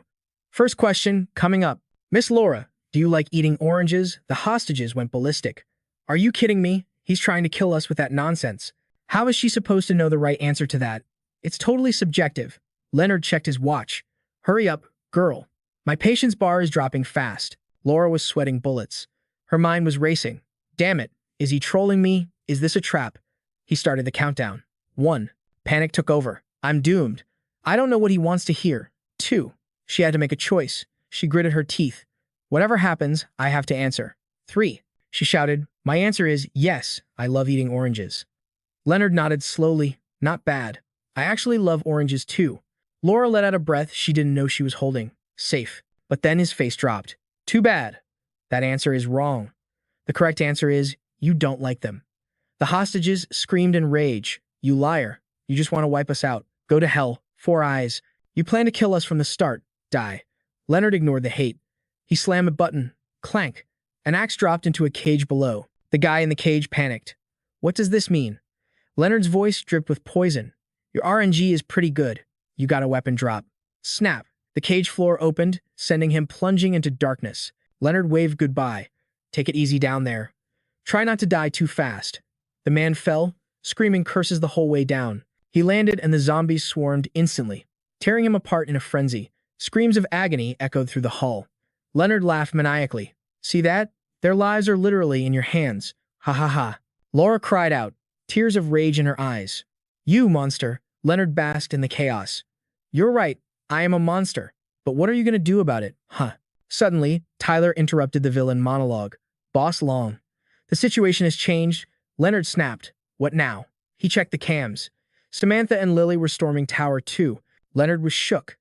First question, coming up. Miss Laura, do you like eating oranges? The hostages went ballistic. Are you kidding me? He's trying to kill us with that nonsense. How is she supposed to know the right answer to that? It's totally subjective. Leonard checked his watch. Hurry up, girl. My patience bar is dropping fast. Laura was sweating bullets. Her mind was racing. Damn it. Is he trolling me? Is this a trap? He started the countdown. 1. Panic took over. I'm doomed. I don't know what he wants to hear. 2. She had to make a choice. She gritted her teeth. Whatever happens, I have to answer. 3. She shouted, My answer is yes, I love eating oranges. Leonard nodded slowly. Not bad. I actually love oranges too. Laura let out a breath she didn't know she was holding. Safe. But then his face dropped. Too bad. That answer is wrong. The correct answer is, you don't like them. The hostages screamed in rage. You liar. You just want to wipe us out. Go to hell. 4 eyes. You plan to kill us from the start. Die. Leonard ignored the hate. He slammed a button. Clank. An axe dropped into a cage below. The guy in the cage panicked. What does this mean? Leonard's voice dripped with poison. Your RNG is pretty good. You got a weapon drop. Snap. The cage floor opened, sending him plunging into darkness. Leonard waved goodbye. Take it easy down there. Try not to die too fast. The man fell, screaming curses the whole way down. He landed and the zombies swarmed instantly, tearing him apart in a frenzy. Screams of agony echoed through the hull. Leonard laughed maniacally. See that? Their lives are literally in your hands. Ha ha ha. Laura cried out, tears of rage in her eyes. You monster. Leonard basked in the chaos. You're right. I am a monster. But what are you going to do about it, huh? Suddenly, Tyler interrupted the villain monologue. Boss Long. The situation has changed. Leonard snapped. What now? He checked the cams. Samantha and Lily were storming Tower 2. Leonard was shook.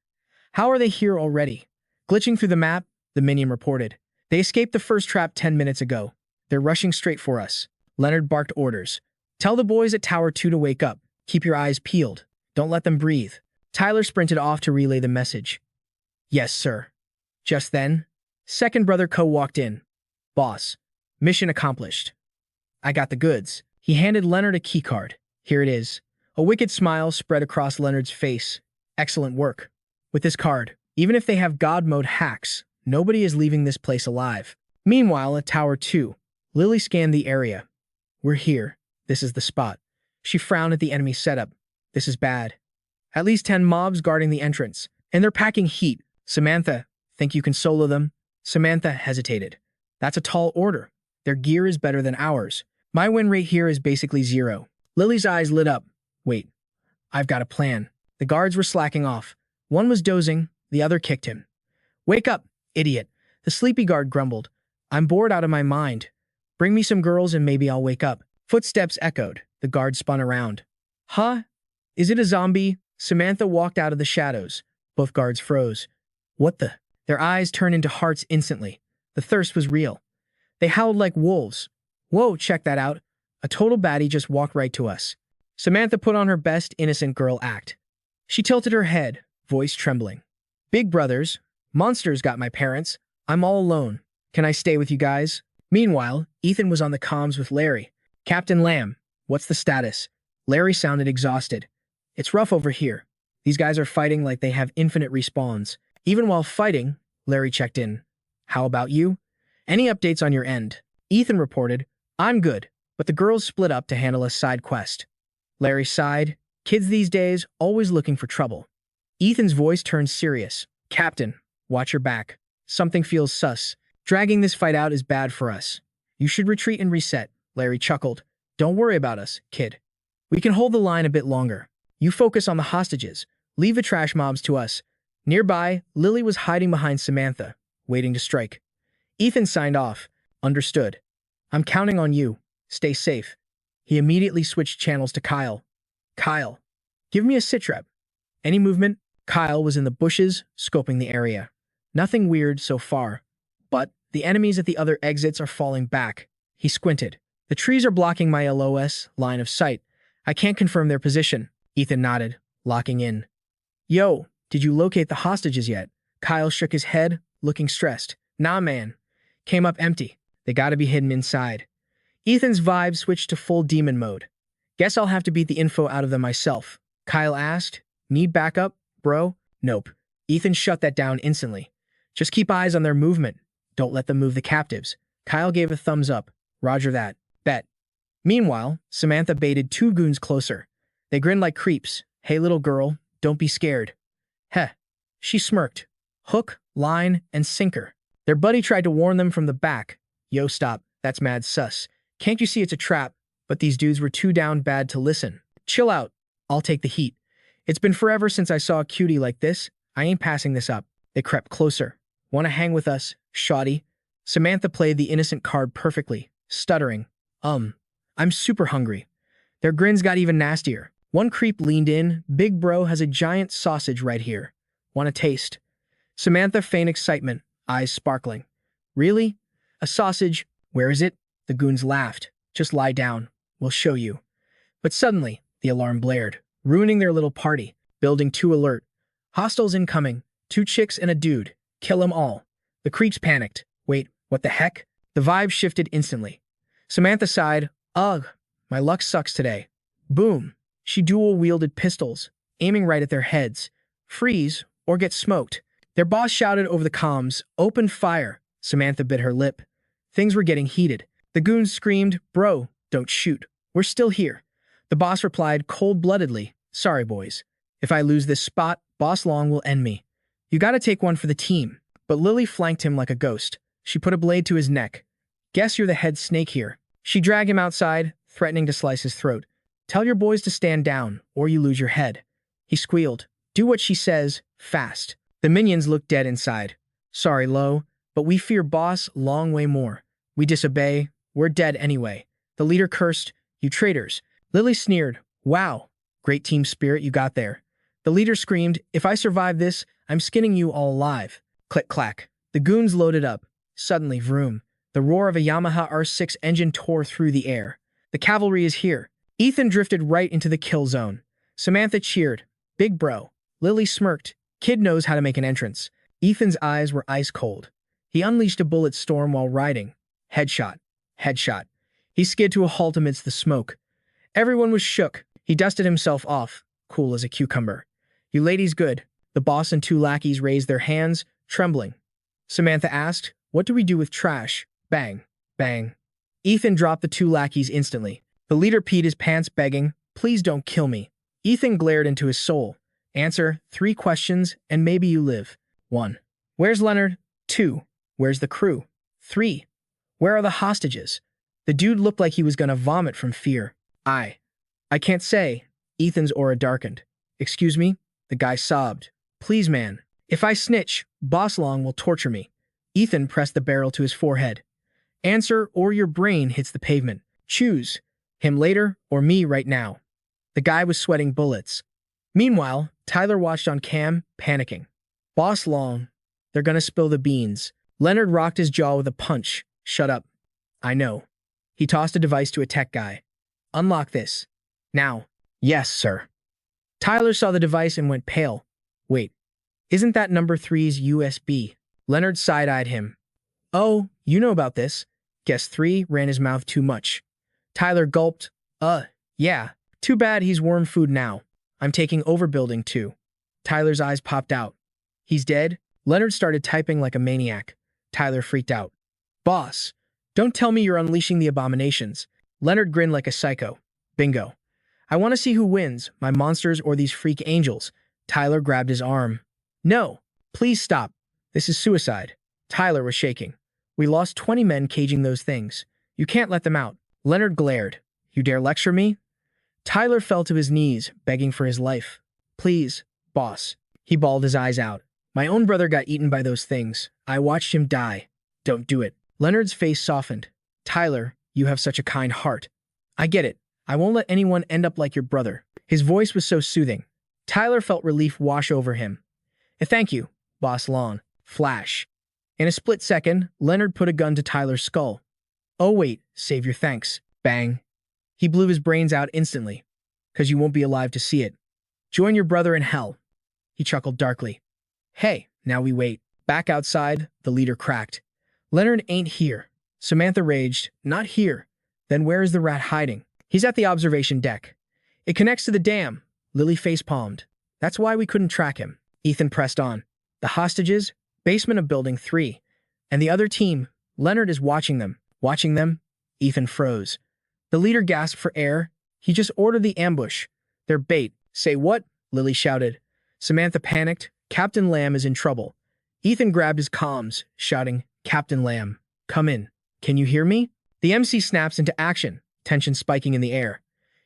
How are they here already? Glitching through the map, the minion reported. They escaped the first trap 10 minutes ago. They're rushing straight for us. Leonard barked orders. Tell the boys at Tower 2 to wake up. Keep your eyes peeled. Don't let them breathe. Tyler sprinted off to relay the message. Yes, sir. Just then, second brother Co walked in. Boss. Mission accomplished. I got the goods. He handed Leonard a keycard. Here it is. A wicked smile spread across Leonard's face. Excellent work. With this card, even if they have God mode hacks, nobody is leaving this place alive. Meanwhile, at Tower 2, Lily scanned the area. We're here. This is the spot. She frowned at the enemy setup. This is bad. At least 10 mobs guarding the entrance, and they're packing heat. Samantha, think you can solo them? Samantha hesitated. That's a tall order. Their gear is better than ours. My win rate here is basically 0. Lily's eyes lit up. Wait, I've got a plan. The guards were slacking off. One was dozing, the other kicked him. Wake up, idiot. The sleepy guard grumbled. I'm bored out of my mind. Bring me some girls and maybe I'll wake up. Footsteps echoed. The guard spun around. Huh? Is it a zombie? Samantha walked out of the shadows. Both guards froze. What the? Their eyes turned into hearts instantly. The thirst was real. They howled like wolves. Whoa, check that out. A total baddie just walked right to us. Samantha put on her best innocent girl act. She tilted her head, voice trembling. Big brothers, monsters got my parents. I'm all alone. Can I stay with you guys? Meanwhile, Ethan was on the comms with Larry. Captain Lamb, what's the status? Larry sounded exhausted. It's rough over here. These guys are fighting like they have infinite respawns. Even while fighting, Larry checked in. How about you? Any updates on your end? Ethan reported, I'm good, but the girls split up to handle a side quest. Larry sighed. Kids these days, always looking for trouble. Ethan's voice turned serious. Captain, watch your back. Something feels sus. Dragging this fight out is bad for us. You should retreat and reset. Larry chuckled. Don't worry about us, kid. We can hold the line a bit longer. You focus on the hostages. Leave the trash mobs to us. Nearby, Lily was hiding behind Samantha, waiting to strike. Ethan signed off. Understood. I'm counting on you. Stay safe. He immediately switched channels to Kyle. Kyle, give me a sitrep. Any movement? Kyle was in the bushes, scoping the area. Nothing weird so far. But the enemies at the other exits are falling back. He squinted. The trees are blocking my LOS line of sight. I can't confirm their position. Ethan nodded, locking in. Yo, did you locate the hostages yet? Kyle shook his head, looking stressed. Nah, man. Came up empty. They gotta be hidden inside. Ethan's vibe switched to full demon mode. Guess I'll have to beat the info out of them myself. Kyle asked. Need backup, bro? Nope. Ethan shut that down instantly. Just keep eyes on their movement. Don't let them move the captives. Kyle gave a thumbs up. Roger that. Bet. Meanwhile, Samantha baited 2 goons closer. They grinned like creeps. Hey, little girl, don't be scared. Heh. She smirked. Hook, line, and sinker. Their buddy tried to warn them from the back. Yo, stop. That's mad sus. Can't you see it's a trap? But these dudes were too down bad to listen. Chill out. I'll take the heat. It's been forever since I saw a cutie like this. I ain't passing this up. They crept closer. Wanna hang with us, shoddy? Samantha played the innocent card perfectly, stuttering. I'm super hungry. Their grins got even nastier. One creep leaned in. Big bro has a giant sausage right here. Want a taste? Samantha feigned excitement, eyes sparkling. Really? A sausage? Where is it? The goons laughed. Just lie down. We'll show you. But suddenly, the alarm blared, ruining their little party. Building 2 alert. Hostiles incoming. 2 chicks and a dude. Kill them all. The creeps panicked. Wait, what the heck? The vibe shifted instantly. Samantha sighed. Ugh, my luck sucks today. Boom. She dual-wielded pistols, aiming right at their heads. Freeze, or get smoked. Their boss shouted over the comms, open fire. Samantha bit her lip. Things were getting heated. The goons screamed, bro, don't shoot. We're still here. The boss replied cold-bloodedly, sorry boys. If I lose this spot, Boss Long will end me. You gotta take one for the team. But Lily flanked him like a ghost. She put a blade to his neck. Guess you're the head snake here. She dragged him outside, threatening to slice his throat. Tell your boys to stand down, or you lose your head. He squealed. Do what she says, fast. The minions looked dead inside. Sorry, Lo, but we fear Boss Long way more. We disobey, we're dead anyway. The leader cursed, you traitors. Lily sneered, wow, great team spirit you got there. The leader screamed, if I survive this, I'm skinning you all alive. Click-clack. The goons loaded up. Suddenly, vroom. The roar of a Yamaha R6 engine tore through the air. The cavalry is here. Ethan drifted right into the kill zone. Samantha cheered. Big bro. Lily smirked. Kid knows how to make an entrance. Ethan's eyes were ice cold. He unleashed a bullet storm while riding. Headshot. Headshot. He skid to a halt amidst the smoke. Everyone was shook. He dusted himself off, cool as a cucumber. You ladies good. The boss and 2 lackeys raised their hands, trembling. Samantha asked, what do we do with trash? Bang. Bang. Ethan dropped the 2 lackeys instantly. The leader peed his pants begging, please don't kill me. Ethan glared into his soul. Answer, 3 questions, and maybe you live. 1. Where's Leonard? 2. Where's the crew? 3. Where are the hostages? The dude looked like he was gonna vomit from fear. I can't say. Ethan's aura darkened. Excuse me? The guy sobbed. Please, man. If I snitch, Boss Long will torture me. Ethan pressed the barrel to his forehead. Answer, or your brain hits the pavement. Choose. Him later, or me right now. The guy was sweating bullets. Meanwhile, Tyler watched on cam, panicking. Boss Long. They're gonna spill the beans. Leonard rocked his jaw with a punch. Shut up. I know. He tossed a device to a tech guy. Unlock this. Now. Yes, sir. Tyler saw the device and went pale. Wait. Isn't that number 3's USB? Leonard side-eyed him. Oh, you know about this. Guess 3 ran his mouth too much. Tyler gulped. Yeah. Too bad he's worm food now. I'm taking overbuilding too. Tyler's eyes popped out. He's dead? Leonard started typing like a maniac. Tyler freaked out. Boss, don't tell me you're unleashing the abominations. Leonard grinned like a psycho. Bingo. I want to see who wins, my monsters or these freak angels. Tyler grabbed his arm. No, please stop. This is suicide. Tyler was shaking. We lost 20 men caging those things. You can't let them out. Leonard glared. You dare lecture me? Tyler fell to his knees, begging for his life. Please, boss. He bawled his eyes out. My own brother got eaten by those things. I watched him die. Don't do it. Leonard's face softened. Tyler, you have such a kind heart. I get it. I won't let anyone end up like your brother. His voice was so soothing. Tyler felt relief wash over him. Thank you, Boss Long. Flash. In a split second, Leonard put a gun to Tyler's skull. Oh wait, save your thanks. Bang. He blew his brains out instantly. 'Cause you won't be alive to see it. Join your brother in hell. He chuckled darkly. Hey, now we wait. Back outside, the leader cracked. Leonard ain't here. Samantha raged. Not here. Then where is the rat hiding? He's at the observation deck. It connects to the dam. Lily facepalmed. That's why we couldn't track him. Ethan pressed on. The hostages, basement of building 3. And the other team, Leonard is watching them. Watching them? Ethan froze. The leader gasped for air. He just ordered the ambush. They're bait. Say what? Lily shouted. Samantha panicked. Captain Lamb is in trouble. Ethan grabbed his comms, shouting, Captain Lamb, come in. Can you hear me? The MC snaps into action, tension spiking in the air.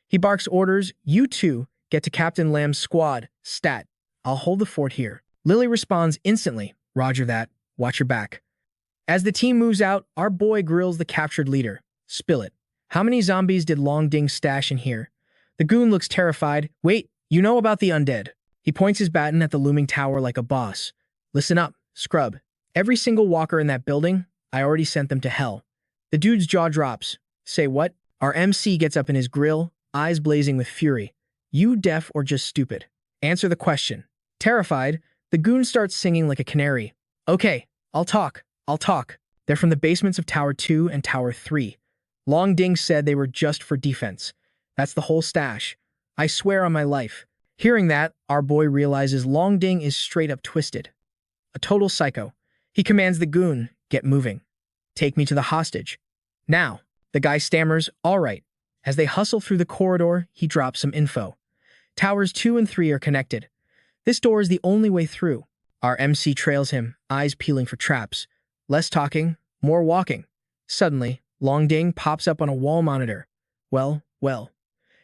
He barks orders, you two, get to Captain Lamb's squad, stat. I'll hold the fort here. Lily responds instantly, roger that, watch your back. As the team moves out, our boy grills the captured leader. Spill it. How many zombies did Long Ding stash in here? The goon looks terrified. Wait, you know about the undead. He points his baton at the looming tower like a boss. Listen up, scrub. Every single walker in that building, I already sent them to hell. The dude's jaw drops. Say what? Our MC gets up in his grill, eyes blazing with fury. You deaf or just stupid? Answer the question. Terrified, the goon starts singing like a canary. Okay, I'll talk. I'll talk. They're from the basements of Tower 2 and Tower 3. Long Ding said they were just for defense. That's the whole stash. I swear on my life. Hearing that, our boy realizes Long Ding is straight up twisted. A total psycho. He commands the goon, get moving. Take me to the hostage. Now, the guy stammers, all right. As they hustle through the corridor, he drops some info. Towers 2 and 3 are connected. This door is the only way through. Our MC trails him, eyes peeling for traps. Less talking, more walking. Suddenly, Long Ding pops up on a wall monitor. Well.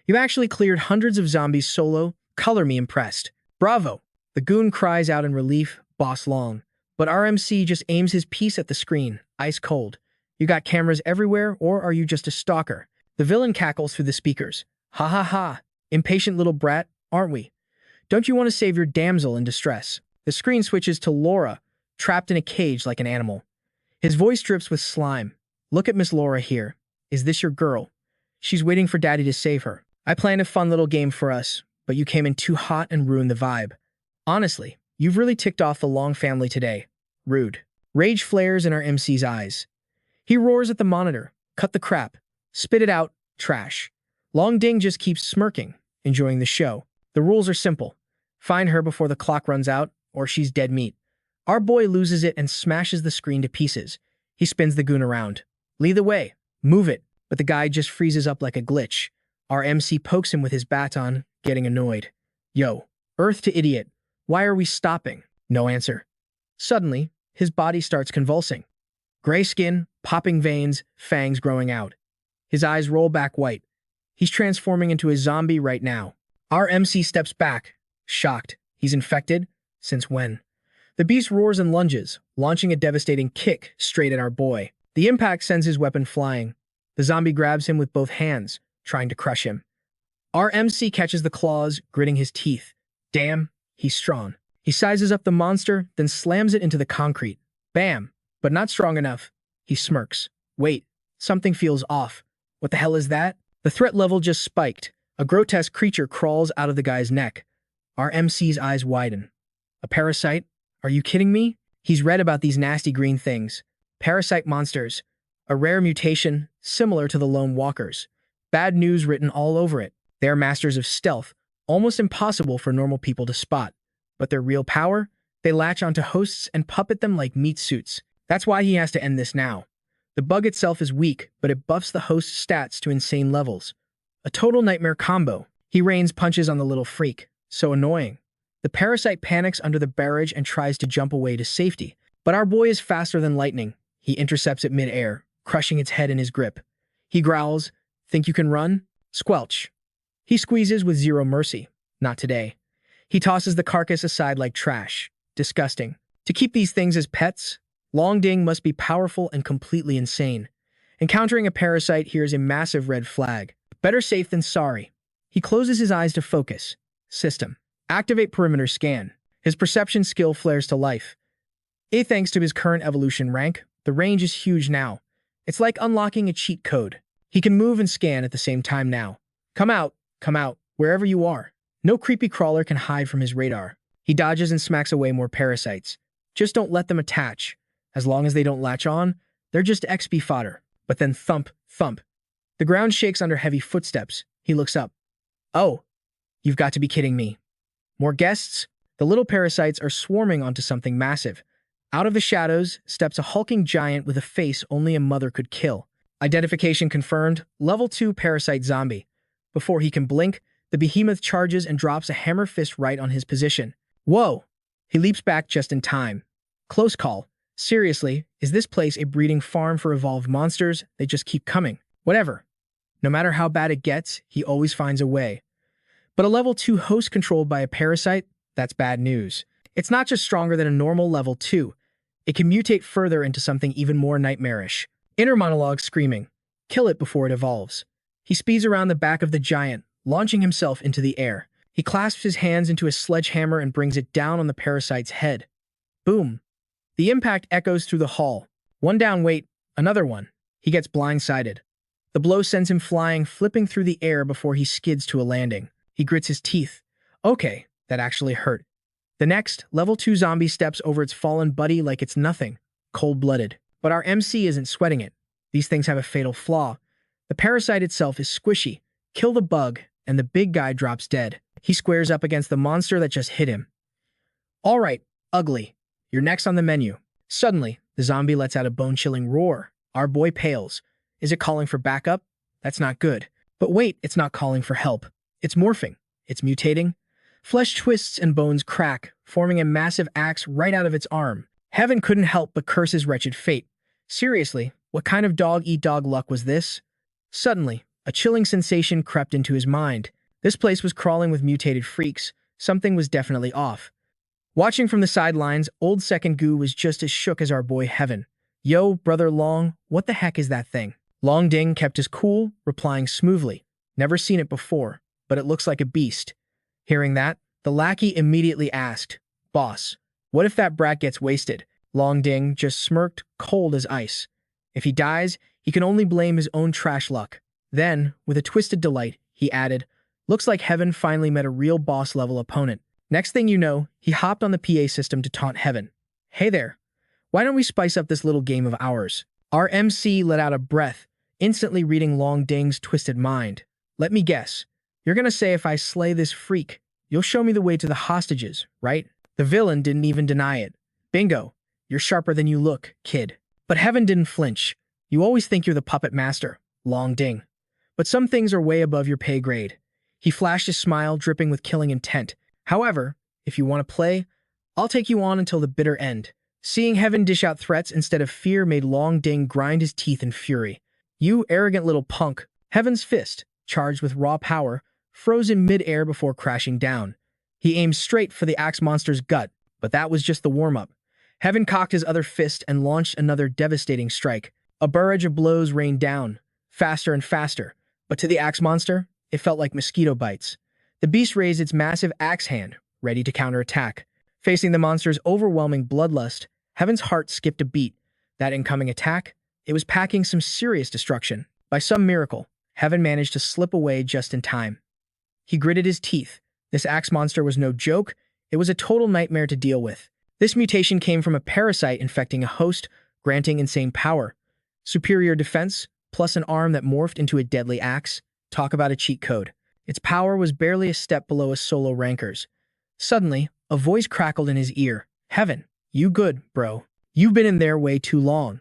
You've actually cleared hundreds of zombies solo. Color me impressed. Bravo! The goon cries out in relief, Boss Long. But our MC just aims his piece at the screen, ice cold. You got cameras everywhere, or are you just a stalker? The villain cackles through the speakers. Ha ha ha. Impatient little brat, aren't we? Don't you want to save your damsel in distress? The screen switches to Laura, trapped in a cage like an animal. His voice drips with slime. Look at Miss Laura here. Is this your girl? She's waiting for Daddy to save her. I planned a fun little game for us, but you came in too hot and ruined the vibe. Honestly, you've really ticked off the Long family today. Rude. Rage flares in our MC's eyes. He roars at the monitor. Cut the crap. Spit it out. Trash. Long Ding just keeps smirking, enjoying the show. The rules are simple. Find her before the clock runs out, or she's dead meat. Our boy loses it and smashes the screen to pieces. He spins the goon around. Lead the way. Move it. But the guy just freezes up like a glitch. Our MC pokes him with his baton, getting annoyed. Yo, Earth to idiot. Why are we stopping? No answer. Suddenly, his body starts convulsing. Gray skin, popping veins, fangs growing out. His eyes roll back white. He's transforming into a zombie right now. Our MC steps back, shocked. He's infected? Since when? The beast roars and lunges, launching a devastating kick straight at our boy. The impact sends his weapon flying. The zombie grabs him with both hands, trying to crush him. Our MC catches the claws, gritting his teeth. Damn, he's strong. He sizes up the monster, then slams it into the concrete. Bam! But not strong enough. He smirks. Wait, something feels off. What the hell is that? The threat level just spiked. A grotesque creature crawls out of the guy's neck. Our MC's eyes widen. A parasite? Are you kidding me? He's read about these nasty green things. Parasite monsters. A rare mutation, similar to the lone walkers. Bad news written all over it. They are masters of stealth, almost impossible for normal people to spot. But their real power? They latch onto hosts and puppet them like meat suits. That's why he has to end this now. The bug itself is weak, but it buffs the host's stats to insane levels. A total nightmare combo. He rains punches on the little freak. So annoying. The parasite panics under the barrage and tries to jump away to safety. But our boy is faster than lightning. He intercepts it mid-air, crushing its head in his grip. He growls, "Think you can run?" Squelch. He squeezes with zero mercy. Not today. He tosses the carcass aside like trash. Disgusting. To keep these things as pets, Long Ding must be powerful and completely insane. Encountering a parasite here is a massive red flag. Better safe than sorry. He closes his eyes to focus. System. Activate perimeter scan. His perception skill flares to life. Thanks to his current evolution rank, the range is huge now. It's like unlocking a cheat code. He can move and scan at the same time now. Come out, wherever you are. No creepy crawler can hide from his radar. He dodges and smacks away more parasites. Just don't let them attach. As long as they don't latch on, they're just XP fodder. But then thump, thump. The ground shakes under heavy footsteps. He looks up. Oh, you've got to be kidding me. More guests? The little parasites are swarming onto something massive. Out of the shadows steps a hulking giant with a face only a mother could kill. Identification confirmed, level 2 parasite zombie. Before he can blink, the behemoth charges and drops a hammer fist right on his position. Whoa! He leaps back just in time. Close call. Seriously, is this place a breeding farm for evolved monsters? They just keep coming. Whatever. No matter how bad it gets, he always finds a way. But a level 2 host controlled by a parasite? That's bad news. It's not just stronger than a normal level 2. It can mutate further into something even more nightmarish. Inner monologue screaming. Kill it before it evolves. He speeds around the back of the giant, launching himself into the air. He clasps his hands into a sledgehammer and brings it down on the parasite's head. Boom. The impact echoes through the hall. One down, wait, another one. He gets blindsided. The blow sends him flying, flipping through the air before he skids to a landing. He grits his teeth. Okay, that actually hurt. The next, level 2 zombie steps over its fallen buddy like it's nothing, cold-blooded. But our MC isn't sweating it. These things have a fatal flaw. The parasite itself is squishy. Kill the bug, and the big guy drops dead. He squares up against the monster that just hit him. All right, ugly. You're next on the menu. Suddenly, the zombie lets out a bone-chilling roar. Our boy pales. Is it calling for backup? That's not good. But wait, it's not calling for help. It's morphing. It's mutating. Flesh twists and bones crack, forming a massive axe right out of its arm. Heaven couldn't help but curse his wretched fate. Seriously, what kind of dog-eat-dog luck was this? Suddenly, a chilling sensation crept into his mind. This place was crawling with mutated freaks. Something was definitely off. Watching from the sidelines, old Second Goo was just as shook as our boy Heaven. Yo, brother Long, what the heck is that thing? Long Ding kept his cool, replying smoothly. Never seen it before, but it looks like a beast. Hearing that, the lackey immediately asked, Boss, what if that brat gets wasted? Long Ding just smirked, cold as ice. If he dies, he can only blame his own trash luck. Then, with a twisted delight, he added, Looks like Heaven finally met a real boss-level opponent. Next thing you know, he hopped on the PA system to taunt Heaven. Hey there, why don't we spice up this little game of ours? Our MC let out a breath, instantly reading Long Ding's twisted mind. Let me guess. You're gonna say if I slay this freak, you'll show me the way to the hostages, right? The villain didn't even deny it. Bingo. You're sharper than you look, kid. But Heaven didn't flinch. You always think you're the puppet master, Long Ding. But some things are way above your pay grade. He flashed his smile, dripping with killing intent. However, if you want to play, I'll take you on until the bitter end. Seeing Heaven dish out threats instead of fear made Long Ding grind his teeth in fury. You arrogant little punk. Heaven's fist, charged with raw power, froze in mid-air before crashing down. He aimed straight for the axe monster's gut, but that was just the warm-up. Heaven cocked his other fist and launched another devastating strike. A barrage of blows rained down, faster and faster, but to the axe monster, it felt like mosquito bites. The beast raised its massive axe hand, ready to counterattack. Facing the monster's overwhelming bloodlust, Heaven's heart skipped a beat. That incoming attack, it was packing some serious destruction. By some miracle, Heaven managed to slip away just in time. He gritted his teeth. This axe monster was no joke, it was a total nightmare to deal with. This mutation came from a parasite infecting a host, granting insane power. Superior defense, plus an arm that morphed into a deadly axe. Talk about a cheat code. Its power was barely a step below a solo ranker's. Suddenly, a voice crackled in his ear. Heaven, you good, bro. You've been in there way too long.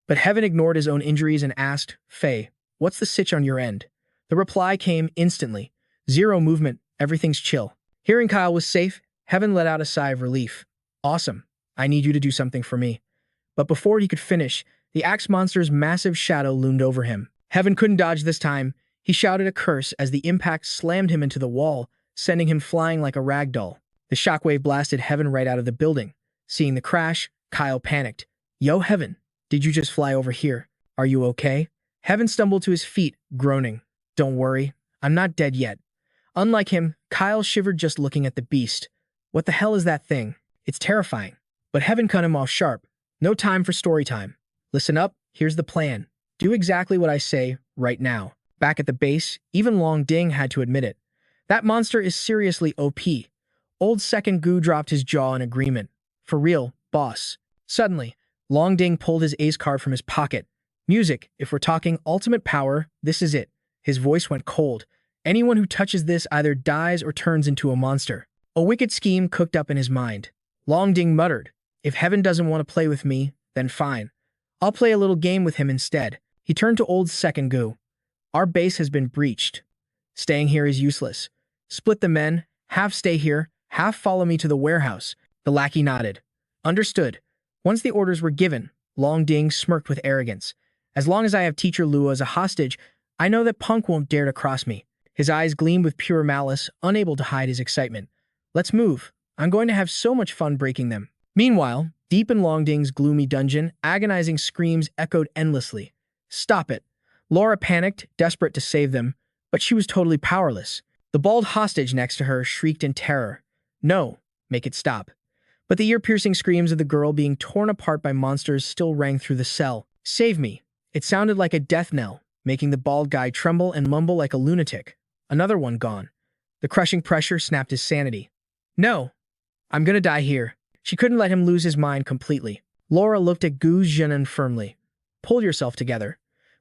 But Heaven ignored his own injuries and asked, Faye, what's the sitch on your end? The reply came instantly. Zero movement, everything's chill. Hearing Kyle was safe, Heaven let out a sigh of relief. Awesome. I need you to do something for me. But before he could finish, the axe monster's massive shadow loomed over him. Heaven couldn't dodge this time. He shouted a curse as the impact slammed him into the wall, sending him flying like a rag doll. The shockwave blasted Heaven right out of the building. Seeing the crash, Kyle panicked. Yo, Heaven, did you just fly over here? Are you okay? Heaven stumbled to his feet, groaning. Don't worry, I'm not dead yet. Unlike him, Kyle shivered just looking at the beast. What the hell is that thing? It's terrifying. But Heaven cut him off sharp. No time for story time. Listen up, here's the plan. Do exactly what I say right now. Back at the base, even Long Ding had to admit it. That monster is seriously OP. Old Second Goo dropped his jaw in agreement. For real, boss. Suddenly, Long Ding pulled his ace card from his pocket. Music, if we're talking ultimate power, this is it. His voice went cold. Anyone who touches this either dies or turns into a monster. A wicked scheme cooked up in his mind. Long Ding muttered, If Heaven doesn't want to play with me, then fine. I'll play a little game with him instead. He turned to old Second Goo. Our base has been breached. Staying here is useless. Split the men, half stay here, half follow me to the warehouse. The lackey nodded. Understood. Once the orders were given, Long Ding smirked with arrogance. As long as I have Teacher Lua as a hostage, I know that Punk won't dare to cross me. His eyes gleamed with pure malice, unable to hide his excitement. Let's move. I'm going to have so much fun breaking them. Meanwhile, deep in Long Ding's gloomy dungeon, agonizing screams echoed endlessly. Stop it. Laura panicked, desperate to save them, but she was totally powerless. The bald hostage next to her shrieked in terror. No, make it stop. But the ear-piercing screams of the girl being torn apart by monsters still rang through the cell. Save me. It sounded like a death knell, making the bald guy tremble and mumble like a lunatic. Another one gone. The crushing pressure snapped his sanity. No. I'm gonna die here. She couldn't let him lose his mind completely. Laura looked at Gu Zhenan firmly. Pull yourself together.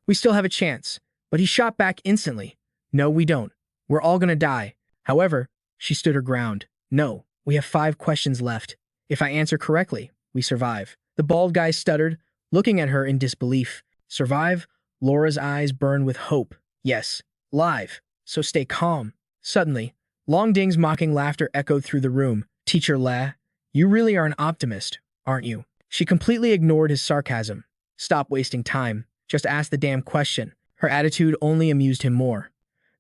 We still have a chance. But he shot back instantly. No, we don't. We're all gonna die. However, she stood her ground. No, we have 5 questions left. If I answer correctly, we survive. The bald guy stuttered, looking at her in disbelief. Survive? Laura's eyes burned with hope. Yes, live. So stay calm. Suddenly, Long Ding's mocking laughter echoed through the room. Teacher La, you really are an optimist, aren't you? She completely ignored his sarcasm. Stop wasting time. Just ask the damn question. Her attitude only amused him more.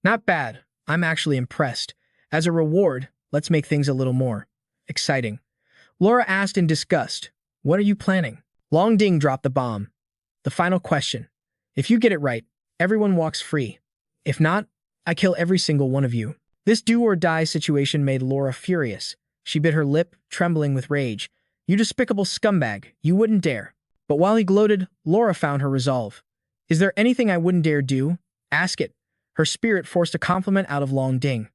Not bad. I'm actually impressed. As a reward, let's make things a little more exciting. Laura asked in disgust. What are you planning? Long Ding dropped the bomb. The final question. If you get it right, everyone walks free. If not, I kill every single one of you. This do-or-die situation made Laura furious. She bit her lip, trembling with rage. You despicable scumbag, you wouldn't dare. But while he gloated, Laura found her resolve. Is there anything I wouldn't dare do? Ask it. Her spirit forced a compliment out of Long Ding.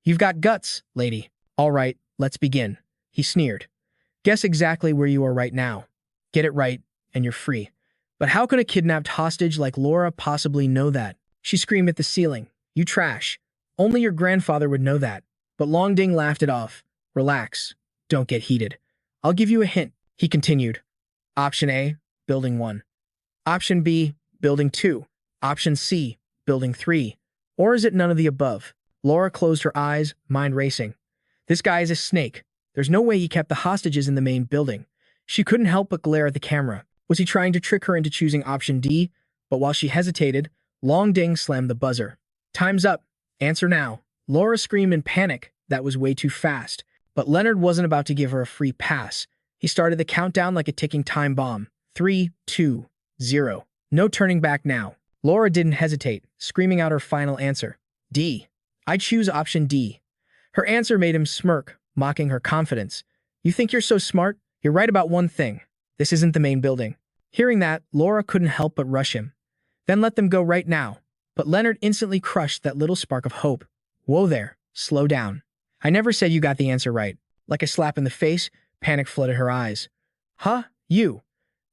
You've got guts, lady. All right, let's begin. He sneered. Guess exactly where you are right now. Get it right, and you're free. But how could a kidnapped hostage like Laura possibly know that? She screamed at the ceiling. You trash. Only your grandfather would know that. But Long Ding laughed it off. Relax. Don't get heated. I'll give you a hint, he continued. Option A, Building 1. Option B, Building 2. Option C, Building 3. Or is it none of the above? Laura closed her eyes, mind racing. This guy is a snake. There's no way he kept the hostages in the main building. She couldn't help but glare at the camera. Was he trying to trick her into choosing option D? But while she hesitated, Long Ding slammed the buzzer. Time's up. Answer now. Laura screamed in panic. That was way too fast. But Leonard wasn't about to give her a free pass. He started the countdown like a ticking time bomb. 3, 2, 0. No turning back now. Laura didn't hesitate, screaming out her final answer. D. I choose option D. Her answer made him smirk, mocking her confidence. You think you're so smart? You're right about one thing. This isn't the main building. Hearing that, Laura couldn't help but rush him. Then let them go right now. But Leonard instantly crushed that little spark of hope. Whoa there, slow down. I never said you got the answer right. Like a slap in the face, panic flooded her eyes. Huh? You?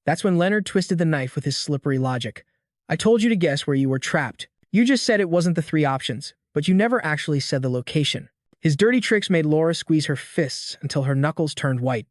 That's when Leonard twisted the knife with his slippery logic. I told you to guess where you were trapped. You just said it wasn't the 3 options, but you never actually said the location. His dirty tricks made Laura squeeze her fists until her knuckles turned white.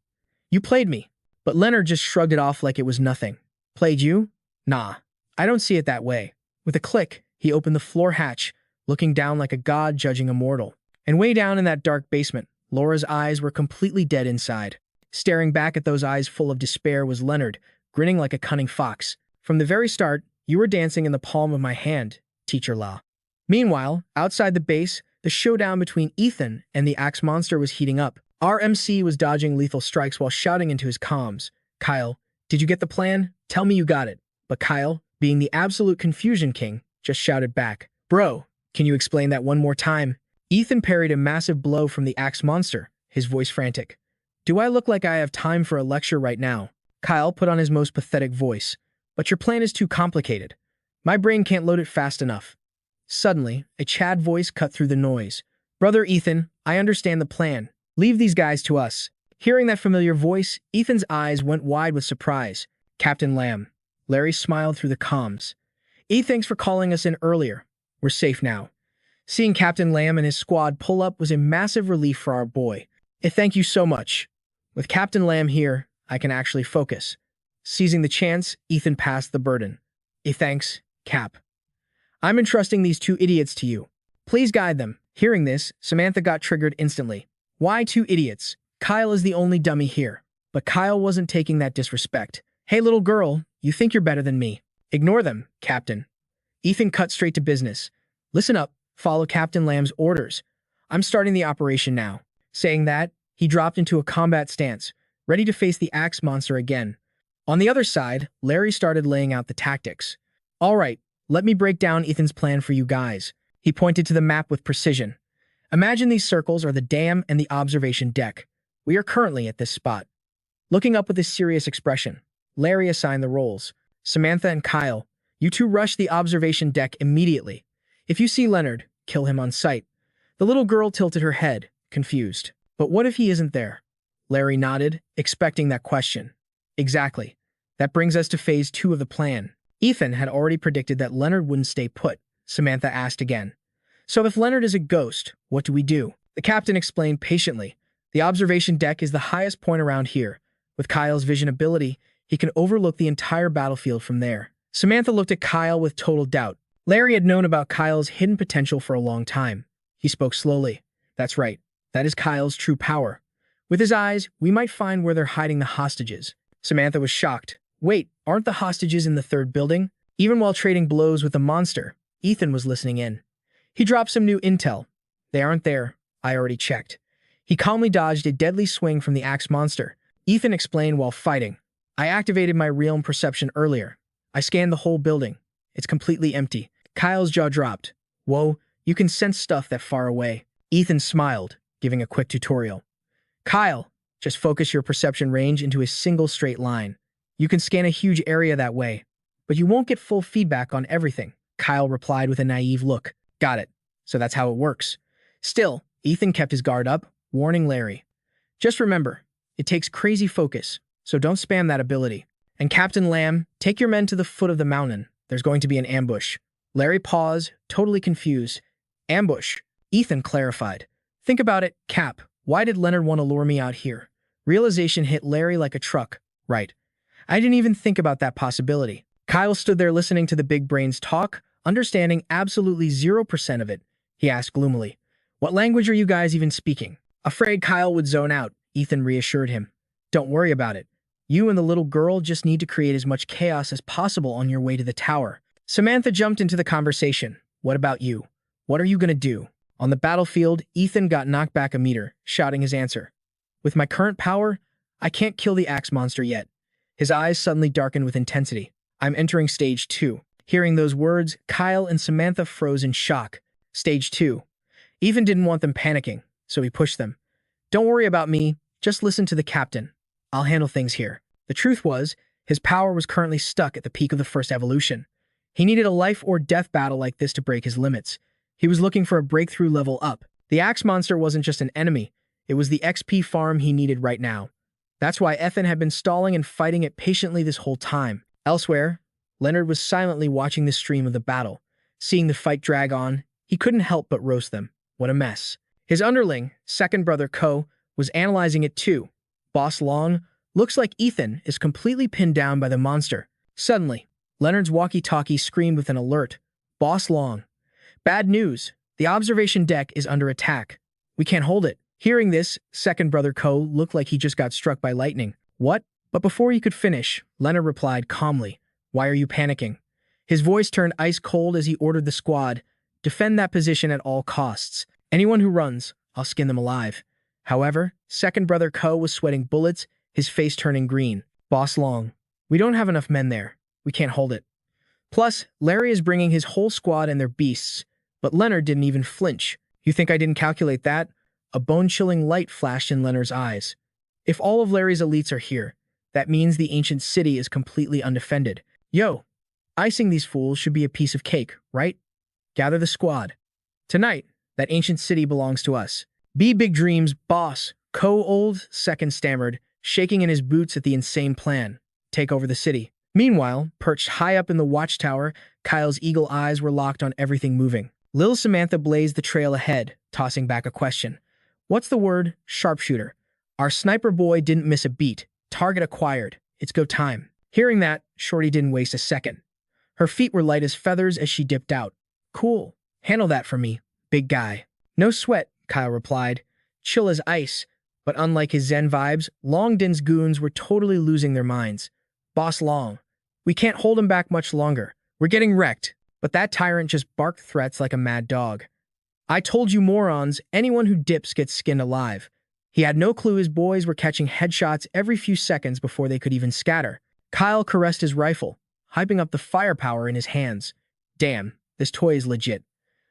You played me. But Leonard just shrugged it off like it was nothing. Played you? Nah, I don't see it that way. With a click, he opened the floor hatch, looking down like a god judging a mortal. And way down in that dark basement, Laura's eyes were completely dead inside. Staring back at those eyes full of despair was Leonard, grinning like a cunning fox. From the very start, you were dancing in the palm of my hand, Teacher La. Meanwhile, outside the base, the showdown between Ethan and the axe monster was heating up. Our MC was dodging lethal strikes while shouting into his comms. Kyle, did you get the plan? Tell me you got it. But Kyle, being the absolute confusion king, just shouted back. Bro, can you explain that one more time? Ethan parried a massive blow from the axe monster, his voice frantic. Do I look like I have time for a lecture right now? Kyle put on his most pathetic voice. But your plan is too complicated. My brain can't load it fast enough. Suddenly, a Chad voice cut through the noise. Brother Ethan, I understand the plan. Leave these guys to us. Hearing that familiar voice, Ethan's eyes went wide with surprise. Captain Lamb. Larry smiled through the comms. Thanks for calling us in earlier. We're safe now. Seeing Captain Lamb and his squad pull up was a massive relief for our boy. Thank you so much. With Captain Lamb here, I can actually focus. Seizing the chance, Ethan passed the burden. Thanks, Cap. I'm entrusting these 2 idiots to you. Please guide them. Hearing this, Samantha got triggered instantly. Why 2 idiots? Kyle is the only dummy here. But Kyle wasn't taking that disrespect. Hey little girl, you think you're better than me. Ignore them, Captain. Ethan cut straight to business. Listen up, follow Captain Lamb's orders. I'm starting the operation now. Saying that, he dropped into a combat stance, ready to face the axe monster again. On the other side, Larry started laying out the tactics. All right, let me break down Ethan's plan for you guys. He pointed to the map with precision. Imagine these circles are the dam and the observation deck. We are currently at this spot. Looking up with a serious expression, Larry assigned the roles. Samantha and Kyle, you 2 rush the observation deck immediately. If you see Leonard, kill him on sight. The little girl tilted her head, confused. But what if he isn't there? Larry nodded, expecting that question. Exactly. That brings us to phase 2 of the plan. Ethan had already predicted that Leonard wouldn't stay put. Samantha asked again. So if Leonard is a ghost, what do we do? The captain explained patiently. The observation deck is the highest point around here. With Kyle's vision ability, he can overlook the entire battlefield from there. Samantha looked at Kyle with total doubt. Larry had known about Kyle's hidden potential for a long time. He spoke slowly. That's right. That is Kyle's true power. With his eyes, we might find where they're hiding the hostages. Samantha was shocked. Wait, aren't the hostages in the third building? Even while trading blows with the monster, Ethan was listening in. He dropped some new intel. They aren't there. I already checked. He calmly dodged a deadly swing from the axe monster. Ethan explained while fighting. I activated my realm perception earlier. I scanned the whole building. It's completely empty. Kyle's jaw dropped. Whoa, you can sense stuff that far away. Ethan smiled, giving a quick tutorial. Kyle, just focus your perception range into a single straight line. You can scan a huge area that way, but you won't get full feedback on everything. Kyle replied with a naive look. Got it. So that's how it works. Still, Ethan kept his guard up, warning Larry. Just remember, it takes crazy focus, so don't spam that ability. And Captain Lamb, take your men to the foot of the mountain. There's going to be an ambush. Larry paused, totally confused. Ambush. Ethan clarified. Think about it, Cap. Why did Leonard want to lure me out here? Realization hit Larry like a truck. Right. I didn't even think about that possibility. Kyle stood there listening to the big brains talk, understanding absolutely 0% of it. He asked gloomily, What language are you guys even speaking? Afraid Kyle would zone out, Ethan reassured him. Don't worry about it. You and the little girl just need to create as much chaos as possible on your way to the tower. Samantha jumped into the conversation. What about you? What are you going to do? On the battlefield, Ethan got knocked back a meter, shouting his answer. With my current power, I can't kill the axe monster yet. His eyes suddenly darkened with intensity. I'm entering stage 2. Hearing those words, Kyle and Samantha froze in shock. Stage 2. Ethan didn't want them panicking, so he pushed them. Don't worry about me, just listen to the captain. I'll handle things here. The truth was, his power was currently stuck at the peak of the first evolution. He needed a life or death battle like this to break his limits. He was looking for a breakthrough level up. The axe monster wasn't just an enemy, it was the XP farm he needed right now. That's why Ethan had been stalling and fighting it patiently this whole time. Elsewhere, Leonard was silently watching the stream of the battle. Seeing the fight drag on, he couldn't help but roast them. What a mess. His underling, second brother Ko, was analyzing it too. Boss Long, looks like Ethan is completely pinned down by the monster. Suddenly, Leonard's walkie-talkie screamed with an alert. Boss Long. Bad news. The observation deck is under attack. We can't hold it. Hearing this, second brother Ko looked like he just got struck by lightning. What? But before he could finish, Leonard replied calmly. Why are you panicking? His voice turned ice cold as he ordered the squad. Defend that position at all costs. Anyone who runs, I'll skin them alive. However, second brother Ko was sweating bullets, his face turning green. Boss Long. We don't have enough men there. We can't hold it. Plus, Larry is bringing his whole squad and their beasts. But Leonard didn't even flinch. You think I didn't calculate that? A bone-chilling light flashed in Leonard's eyes. If all of Larry's elites are here, that means the ancient city is completely undefended. Yo, icing these fools should be a piece of cake, right? Gather the squad. Tonight, that ancient city belongs to us. Be big dreams, boss. Ko-old second stammered, shaking in his boots at the insane plan. Take over the city. Meanwhile, perched high up in the watchtower, Kyle's eagle eyes were locked on everything moving. Lil Samantha blazed the trail ahead, tossing back a question. What's the word? Sharpshooter. Our sniper boy didn't miss a beat. Target acquired. It's go time. Hearing that, Shorty didn't waste a second. Her feet were light as feathers as she dipped out. Cool. Handle that for me, big guy. No sweat, Kyle replied. Chill as ice. But unlike his Zen vibes, Longdon's goons were totally losing their minds. Boss Long. We can't hold him back much longer. We're getting wrecked. But that tyrant just barked threats like a mad dog. I told you morons, anyone who dips gets skinned alive. He had no clue his boys were catching headshots every few seconds before they could even scatter. Kyle caressed his rifle, hyping up the firepower in his hands. Damn, this toy is legit.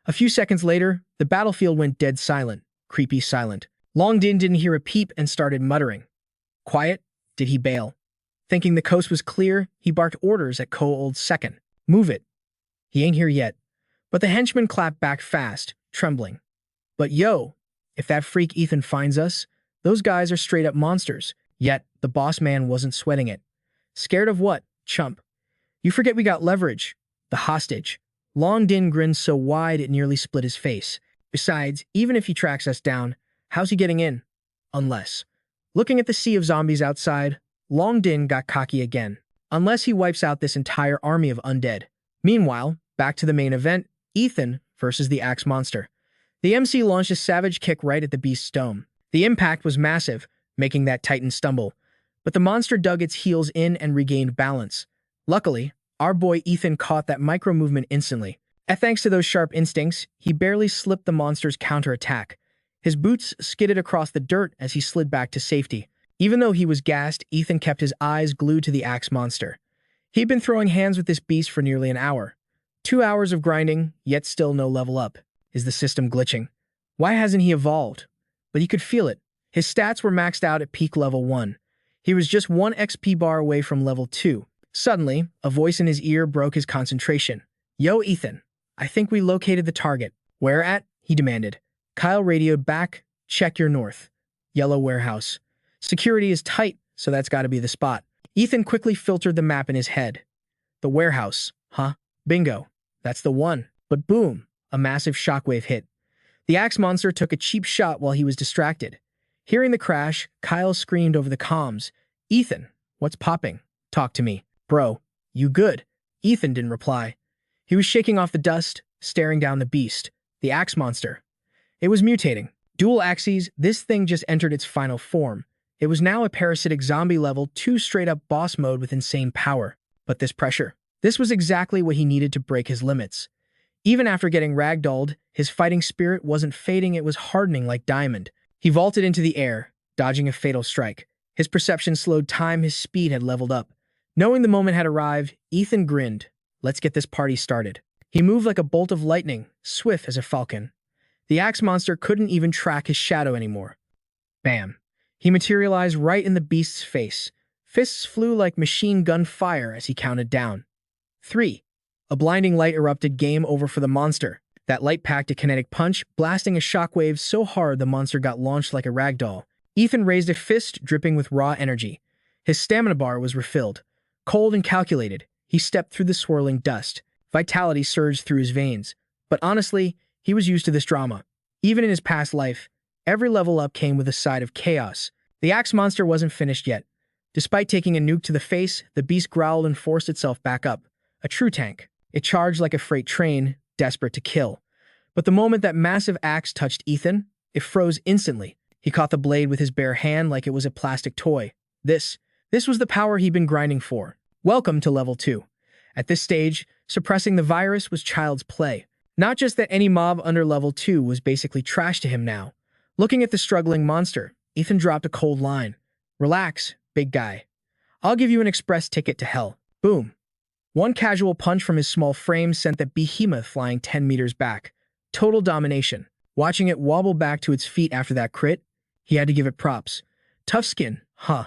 A few seconds later, the battlefield went dead silent, creepy silent. Longdon didn't hear a peep and started muttering. Quiet? Did he bail? Thinking the coast was clear, he barked orders at Ko-old second. Move it. He ain't here yet. But the henchman clapped back fast, trembling. But yo, if that freak Ethan finds us, Those guys are straight up monsters. Yet, the boss man wasn't sweating it. Scared of what, chump? You forget we got leverage. The hostage. Long Din grinned so wide it nearly split his face. Besides, even if he tracks us down, how's he getting in? Unless. Looking at the sea of zombies outside, Long Din got cocky again. Unless he wipes out this entire army of undead. Meanwhile, back to the main event, Ethan versus the Axe Monster. The MC launched a savage kick right at the beast's dome. The impact was massive, making that titan stumble. But the monster dug its heels in and regained balance. Luckily, our boy Ethan caught that micro-movement instantly. And thanks to those sharp instincts, he barely slipped the monster's counterattack. His boots skidded across the dirt as he slid back to safety. Even though he was gassed, Ethan kept his eyes glued to the Axe Monster. He'd been throwing hands with this beast for nearly an hour. 2 hours of grinding, yet still no level up. Is the system glitching? Why hasn't he evolved? But he could feel it. His stats were maxed out at peak level 1. He was just 1 XP bar away from level 2. Suddenly, a voice in his ear broke his concentration. Yo, Ethan. I think we located the target. Where at? He demanded. Kyle radioed back. Check your north. Yellow warehouse. Security is tight, so that's gotta be the spot. Ethan quickly filtered the map in his head. The warehouse. Huh? Bingo. That's the one. But boom, a massive shockwave hit. The Axe Monster took a cheap shot while he was distracted. Hearing the crash, Kyle screamed over the comms. Ethan, what's popping? Talk to me. Bro, you good? Ethan didn't reply. He was shaking off the dust, staring down the beast. The Axe Monster. It was mutating. Dual axes, this thing just entered its final form. It was now a parasitic zombie level 2 straight-up boss mode with insane power. But this pressure. This was exactly what he needed to break his limits. Even after getting ragdolled, his fighting spirit wasn't fading, it was hardening like diamond. He vaulted into the air, dodging a fatal strike. His perception slowed time, his speed had leveled up. Knowing the moment had arrived, Ethan grinned. Let's get this party started. He moved like a bolt of lightning, swift as a falcon. The Axe Monster couldn't even track his shadow anymore. Bam. He materialized right in the beast's face. Fists flew like machine gun fire as he counted down. 3. A blinding light erupted. Game over for the monster. That light packed a kinetic punch, blasting a shockwave so hard the monster got launched like a ragdoll. Ethan raised a fist, dripping with raw energy. His stamina bar was refilled. Cold and calculated, he stepped through the swirling dust. Vitality surged through his veins. But honestly, he was used to this drama. Even in his past life, every level up came with a side of chaos. The Axe Monster wasn't finished yet. Despite taking a nuke to the face, the beast growled and forced itself back up. A true tank. It charged like a freight train, desperate to kill. But the moment that massive axe touched Ethan, it froze instantly. He caught the blade with his bare hand like it was a plastic toy. This was the power he'd been grinding for. Welcome to level 2. At this stage, suppressing the virus was child's play. Not just that any mob under level 2 was basically trash to him now. Looking at the struggling monster, Ethan dropped a cold line. Relax, big guy. I'll give you an express ticket to hell. Boom. One casual punch from his small frame sent that behemoth flying 10 meters back. Total domination. Watching it wobble back to its feet after that crit, he had to give it props. Tough skin, huh?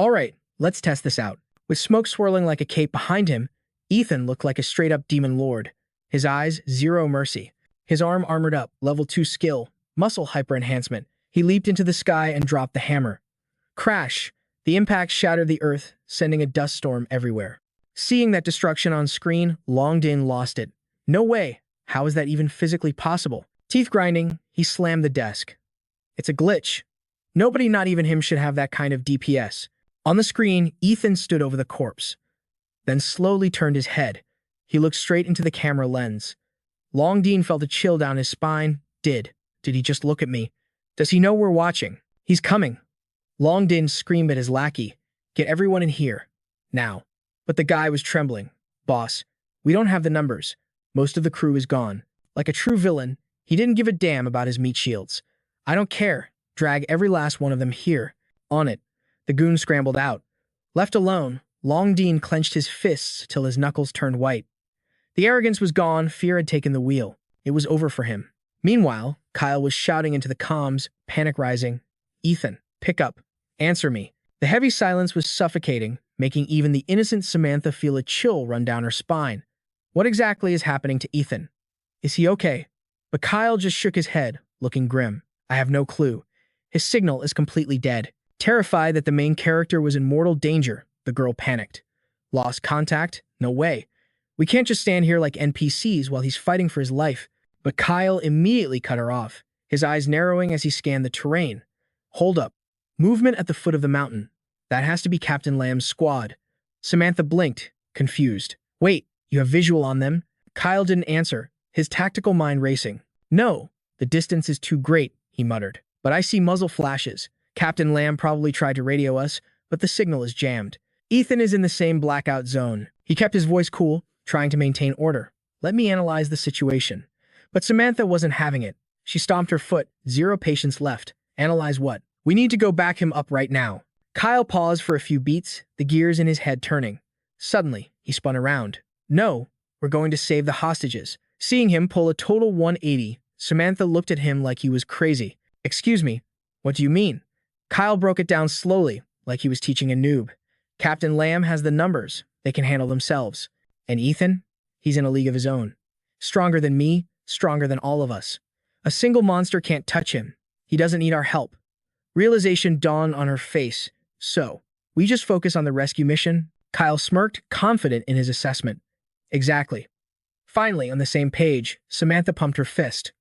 Alright, let's test this out. With smoke swirling like a cape behind him, Ethan looked like a straight-up demon lord. His eyes, zero mercy. His arm armored up, level 2 skill, muscle hyper-enhancement. He leaped into the sky and dropped the hammer. Crash! The impact shattered the earth, sending a dust storm everywhere. Seeing that destruction on screen, Long Din lost it. No way! How is that even physically possible? Teeth grinding, he slammed the desk. It's a glitch. Nobody, not even him, should have that kind of DPS. On the screen, Ethan stood over the corpse, then slowly turned his head. He looked straight into the camera lens. Long Din felt a chill down his spine. Did he just look at me? Does he know we're watching? He's coming. Long Din screamed at his lackey. Get everyone in here. Now. But the guy was trembling. Boss, we don't have the numbers. Most of the crew is gone. Like a true villain, he didn't give a damn about his meat shields. I don't care. Drag every last one of them here. On it. The goon scrambled out. Left alone, Long Din clenched his fists till his knuckles turned white. The arrogance was gone, fear had taken the wheel. It was over for him. Meanwhile, Kyle was shouting into the comms, panic rising. Ethan, pick up. Answer me. The heavy silence was suffocating, making even the innocent Samantha feel a chill run down her spine. What exactly is happening to Ethan? Is he okay? But Kyle just shook his head, looking grim. I have no clue. His signal is completely dead. Terrified that the main character was in mortal danger, the girl panicked. Lost contact? No way. We can't just stand here like NPCs while he's fighting for his life. But Kyle immediately cut her off, his eyes narrowing as he scanned the terrain. Hold up. Movement at the foot of the mountain. That has to be Captain Lamb's squad. Samantha blinked, confused. Wait, you have visual on them? Kyle didn't answer, his tactical mind racing. No, the distance is too great, he muttered. But I see muzzle flashes. Captain Lamb probably tried to radio us, but the signal is jammed. Ethan is in the same blackout zone. He kept his voice cool, trying to maintain order. Let me analyze the situation. But Samantha wasn't having it. She stomped her foot, zero patience left. Analyze what? We need to go back him up right now. Kyle paused for a few beats, the gears in his head turning. Suddenly, he spun around. No, we're going to save the hostages. Seeing him pull a total 180, Samantha looked at him like he was crazy. Excuse me, what do you mean? Kyle broke it down slowly, like he was teaching a noob. Captain Lamb has the numbers. They can handle themselves. And Ethan? He's in a league of his own. Stronger than me, stronger than all of us. A single monster can't touch him. He doesn't need our help. Realization dawned on her face. So, we just focus on the rescue mission? Kyle smirked, confident in his assessment. Exactly. Finally, on the same page, Samantha pumped her fist.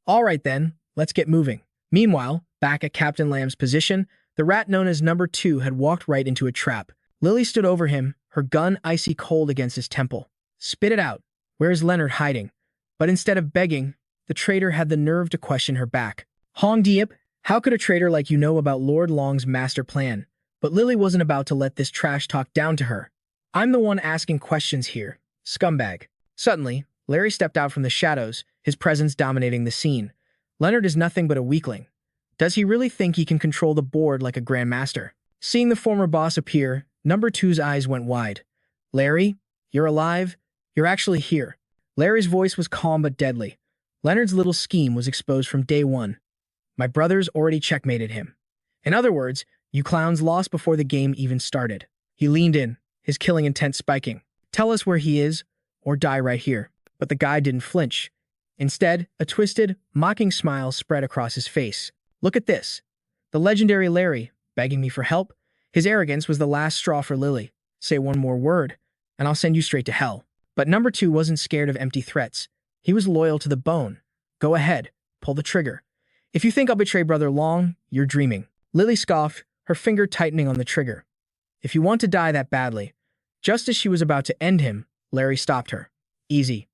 All right then, let's get moving. Meanwhile, back at Captain Lamb's position, the rat known as Number 2 had walked right into a trap. Lily stood over him, her gun icy cold against his temple. Spit it out. Where is Leonard hiding? But instead of begging, the traitor had the nerve to question her back. Hong Diep, how could a traitor like you know about Lord Long's master plan? But Lily wasn't about to let this trash talk down to her. I'm the one asking questions here. Scumbag. Suddenly, Larry stepped out from the shadows, his presence dominating the scene. Leonard is nothing but a weakling. Does he really think he can control the board like a grandmaster? Seeing the former boss appear, Number 2's eyes went wide. Larry, you're alive? You're actually here. Larry's voice was calm but deadly. Leonard's little scheme was exposed from day one. My brothers already checkmated him. In other words, you clowns lost before the game even started. He leaned in, his killing intent spiking. Tell us where he is, or die right here. But the guy didn't flinch. Instead, a twisted, mocking smile spread across his face. Look at this. The legendary Larry, begging me for help. His arrogance was the last straw for Lily. Say one more word, and I'll send you straight to hell. But Number 2 wasn't scared of empty threats. He was loyal to the bone. Go ahead, pull the trigger. If you think I'll betray Brother Long, you're dreaming. Lily scoffed, her finger tightening on the trigger. If you want to die that badly. Just as she was about to end him, Larry stopped her. Easy.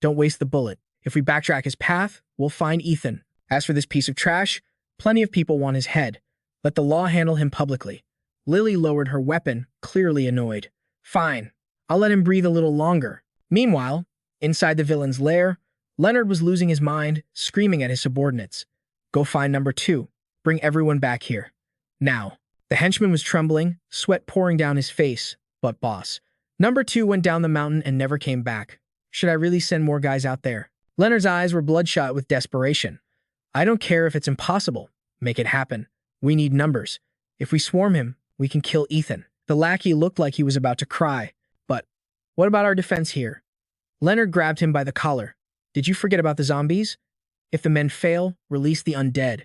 Don't waste the bullet. If we backtrack his path, we'll find Ethan. As for this piece of trash, plenty of people want his head. Let the law handle him publicly. Lily lowered her weapon, clearly annoyed. Fine. I'll let him breathe a little longer. Meanwhile, inside the villain's lair, Leonard was losing his mind, screaming at his subordinates. Go find Number 2. Bring everyone back here. Now. The henchman was trembling, sweat pouring down his face. But boss. Number 2 went down the mountain and never came back. Should I really send more guys out there? Leonard's eyes were bloodshot with desperation. I don't care if it's impossible. Make it happen. We need numbers. If we swarm him, we can kill Ethan. The lackey looked like he was about to cry. But what about our defense here? Leonard grabbed him by the collar. Did you forget about the zombies? If the men fail, release the undead.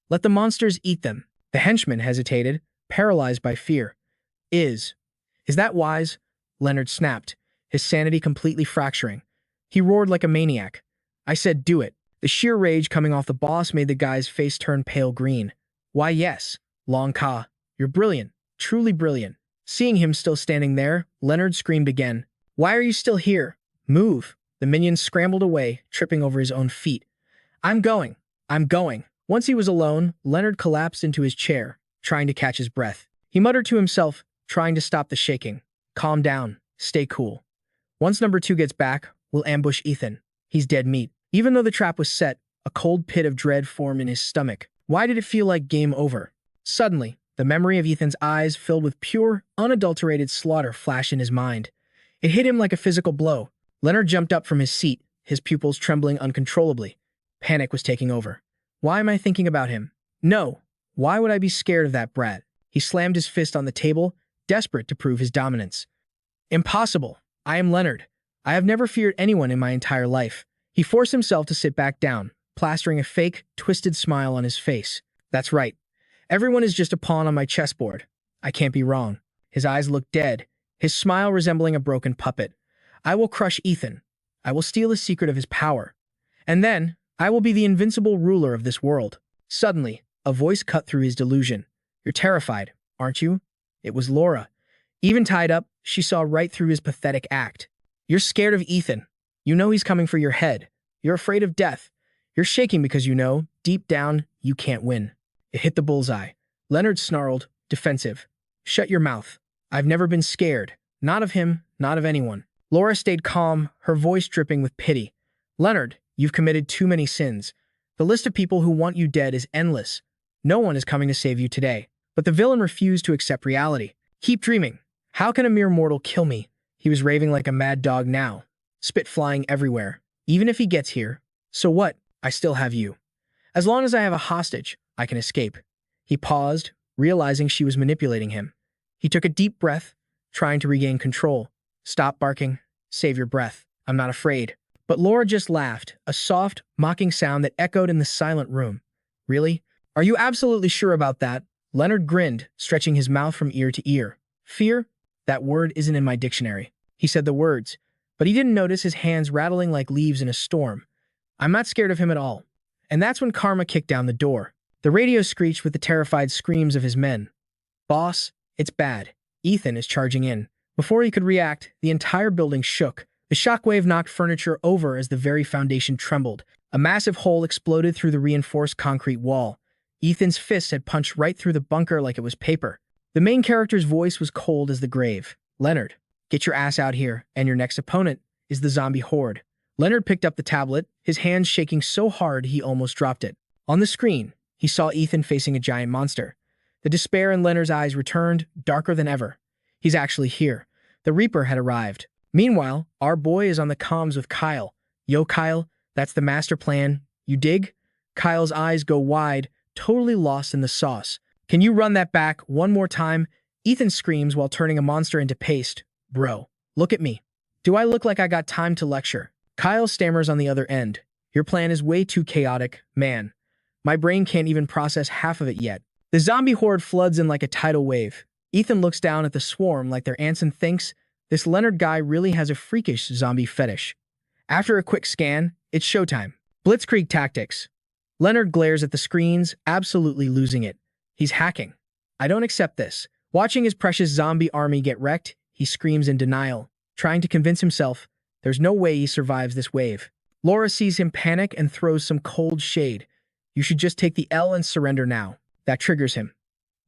Let the monsters eat them. The henchman hesitated, paralyzed by fear. Is that wise? Leonard snapped, his sanity completely fracturing. He roared like a maniac. I said do it. The sheer rage coming off the boss made the guy's face turn pale green. Why yes, Long Ka. You're brilliant, truly brilliant. Seeing him still standing there, Leonard screamed again. Why are you still here? Move. The minion scrambled away, tripping over his own feet. I'm going. Once he was alone, Leonard collapsed into his chair, trying to catch his breath. He muttered to himself, trying to stop the shaking. Calm down. Stay cool. Once Number 2 gets back, we'll ambush Ethan. He's dead meat. Even though the trap was set, a cold pit of dread formed in his stomach. Why did it feel like game over? Suddenly, the memory of Ethan's eyes filled with pure, unadulterated slaughter flashed in his mind. It hit him like a physical blow. Leonard jumped up from his seat, his pupils trembling uncontrollably. Panic was taking over. Why am I thinking about him? No. Why would I be scared of that brat? He slammed his fist on the table, desperate to prove his dominance. Impossible. I am Leonard. I have never feared anyone in my entire life. He forced himself to sit back down, plastering a fake, twisted smile on his face. That's right. Everyone is just a pawn on my chessboard. I can't be wrong. His eyes look dead, his smile resembling a broken puppet. I will crush Ethan. I will steal the secret of his power. And then, I will be the invincible ruler of this world. Suddenly, a voice cut through his delusion. You're terrified, aren't you? It was Laura. Even tied up, she saw right through his pathetic act. You're scared of Ethan. You know he's coming for your head. You're afraid of death. You're shaking because you know, deep down, you can't win. It hit the bullseye. Leonard snarled, defensive. Shut your mouth. I've never been scared. Not of him, not of anyone. Laura stayed calm, her voice dripping with pity. Leonard, you've committed too many sins. The list of people who want you dead is endless. No one is coming to save you today. But the villain refused to accept reality. Keep dreaming. How can a mere mortal kill me? He was raving like a mad dog now. Spit flying everywhere. Even if he gets here. So what? I still have you. As long as I have a hostage, I can escape. He paused, realizing she was manipulating him. He took a deep breath, trying to regain control. Stop barking. Save your breath. I'm not afraid. But Laura just laughed, a soft, mocking sound that echoed in the silent room. Really? Are you absolutely sure about that? Leonard grinned, stretching his mouth from ear to ear. Fear? That word isn't in my dictionary. He said the words, but he didn't notice his hands rattling like leaves in a storm. I'm not scared of him at all. And that's when Karma kicked down the door. The radio screeched with the terrified screams of his men. Boss, it's bad. Ethan is charging in. Before he could react, the entire building shook. The shockwave knocked furniture over as the very foundation trembled. A massive hole exploded through the reinforced concrete wall. Ethan's fist had punched right through the bunker like it was paper. The main character's voice was cold as the grave. Leonard, get your ass out here, and your next opponent is the zombie horde. Leonard picked up the tablet, his hands shaking so hard he almost dropped it. On the screen, he saw Ethan facing a giant monster. The despair in Leonard's eyes returned, darker than ever. He's actually here. The Reaper had arrived. Meanwhile, our boy is on the comms with Kyle. Yo, Kyle, that's the master plan. You dig? Kyle's eyes go wide, totally lost in the sauce. Can you run that back one more time? Ethan screams while turning a monster into paste. Bro, look at me. Do I look like I got time to lecture? Kyle stammers on the other end. Your plan is way too chaotic, man. My brain can't even process half of it yet. The zombie horde floods in like a tidal wave. Ethan looks down at the swarm like they're ants and thinks, this Leonard guy really has a freakish zombie fetish. After a quick scan, it's showtime. Blitzkrieg tactics. Leonard glares at the screens, absolutely losing it. He's hacking. I don't accept this. Watching his precious zombie army get wrecked, he screams in denial, trying to convince himself there's no way he survives this wave. Laura sees him panic and throws some cold shade. You should just take the L and surrender now. That triggers him.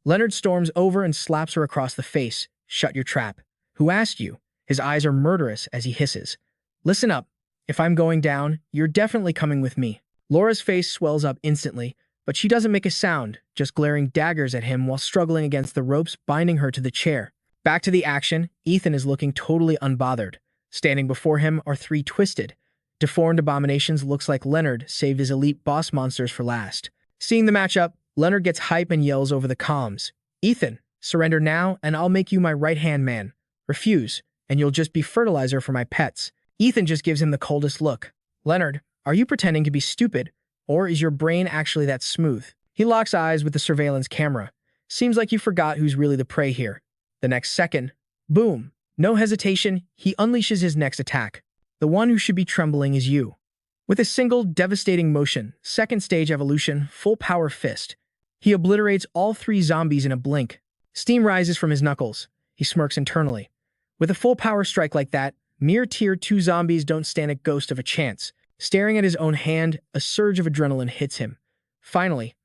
Leonard storms over and slaps her across the face. Shut your trap. Who asked you? His eyes are murderous as he hisses. Listen up. If I'm going down, you're definitely coming with me. Laura's face swells up instantly, but she doesn't make a sound, just glaring daggers at him while struggling against the ropes binding her to the chair. Back to the action, Ethan is looking totally unbothered. Standing before him are three twisted, deformed abominations. Looks like Leonard saved his elite boss monsters for last. Seeing the matchup, Leonard gets hype and yells over the comms. Ethan, surrender now and I'll make you my right-hand man. Refuse, and you'll just be fertilizer for my pets. Ethan just gives him the coldest look. Leonard, are you pretending to be stupid, or is your brain actually that smooth? He locks eyes with the surveillance camera. Seems like you forgot who's really the prey here. The next second, boom. No hesitation, he unleashes his next attack. The one who should be trembling is you. With a single, devastating motion, second stage evolution, full power fist, he obliterates all three zombies in a blink. Steam rises from his knuckles. He smirks internally. With a full power strike like that, mere tier 2 zombies don't stand a ghost of a chance. Staring at his own hand, a surge of adrenaline hits him. Finally,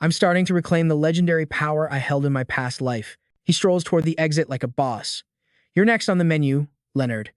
I'm starting to reclaim the legendary power I held in my past life. He strolls toward the exit like a boss. You're next on the menu, Leonard.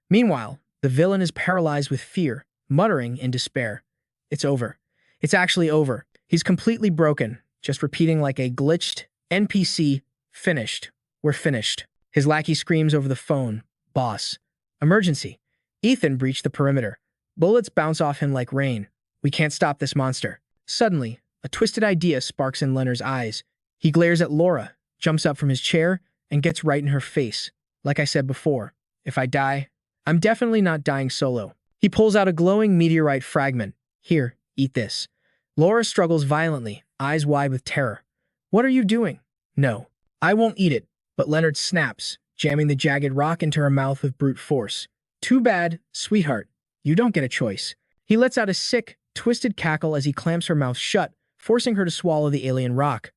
Meanwhile, the villain is paralyzed with fear, muttering in despair. It's over. It's actually over. He's completely broken, just repeating like a glitched NPC, finished. We're finished. His lackey screams over the phone. Boss. Emergency. Ethan breached the perimeter. Bullets bounce off him like rain. We can't stop this monster. Suddenly, a twisted idea sparks in Leonard's eyes. He glares at Laura, jumps up from his chair, and gets right in her face. Like I said before, if I die, I'm definitely not dying solo. He pulls out a glowing meteorite fragment. Here, eat this. Laura struggles violently, eyes wide with terror. What are you doing? No, I won't eat it. But Leonard snaps, jamming the jagged rock into her mouth with brute force. Too bad, sweetheart. You don't get a choice. He lets out a sick, twisted cackle as he clamps her mouth shut, forcing her to swallow the alien rock.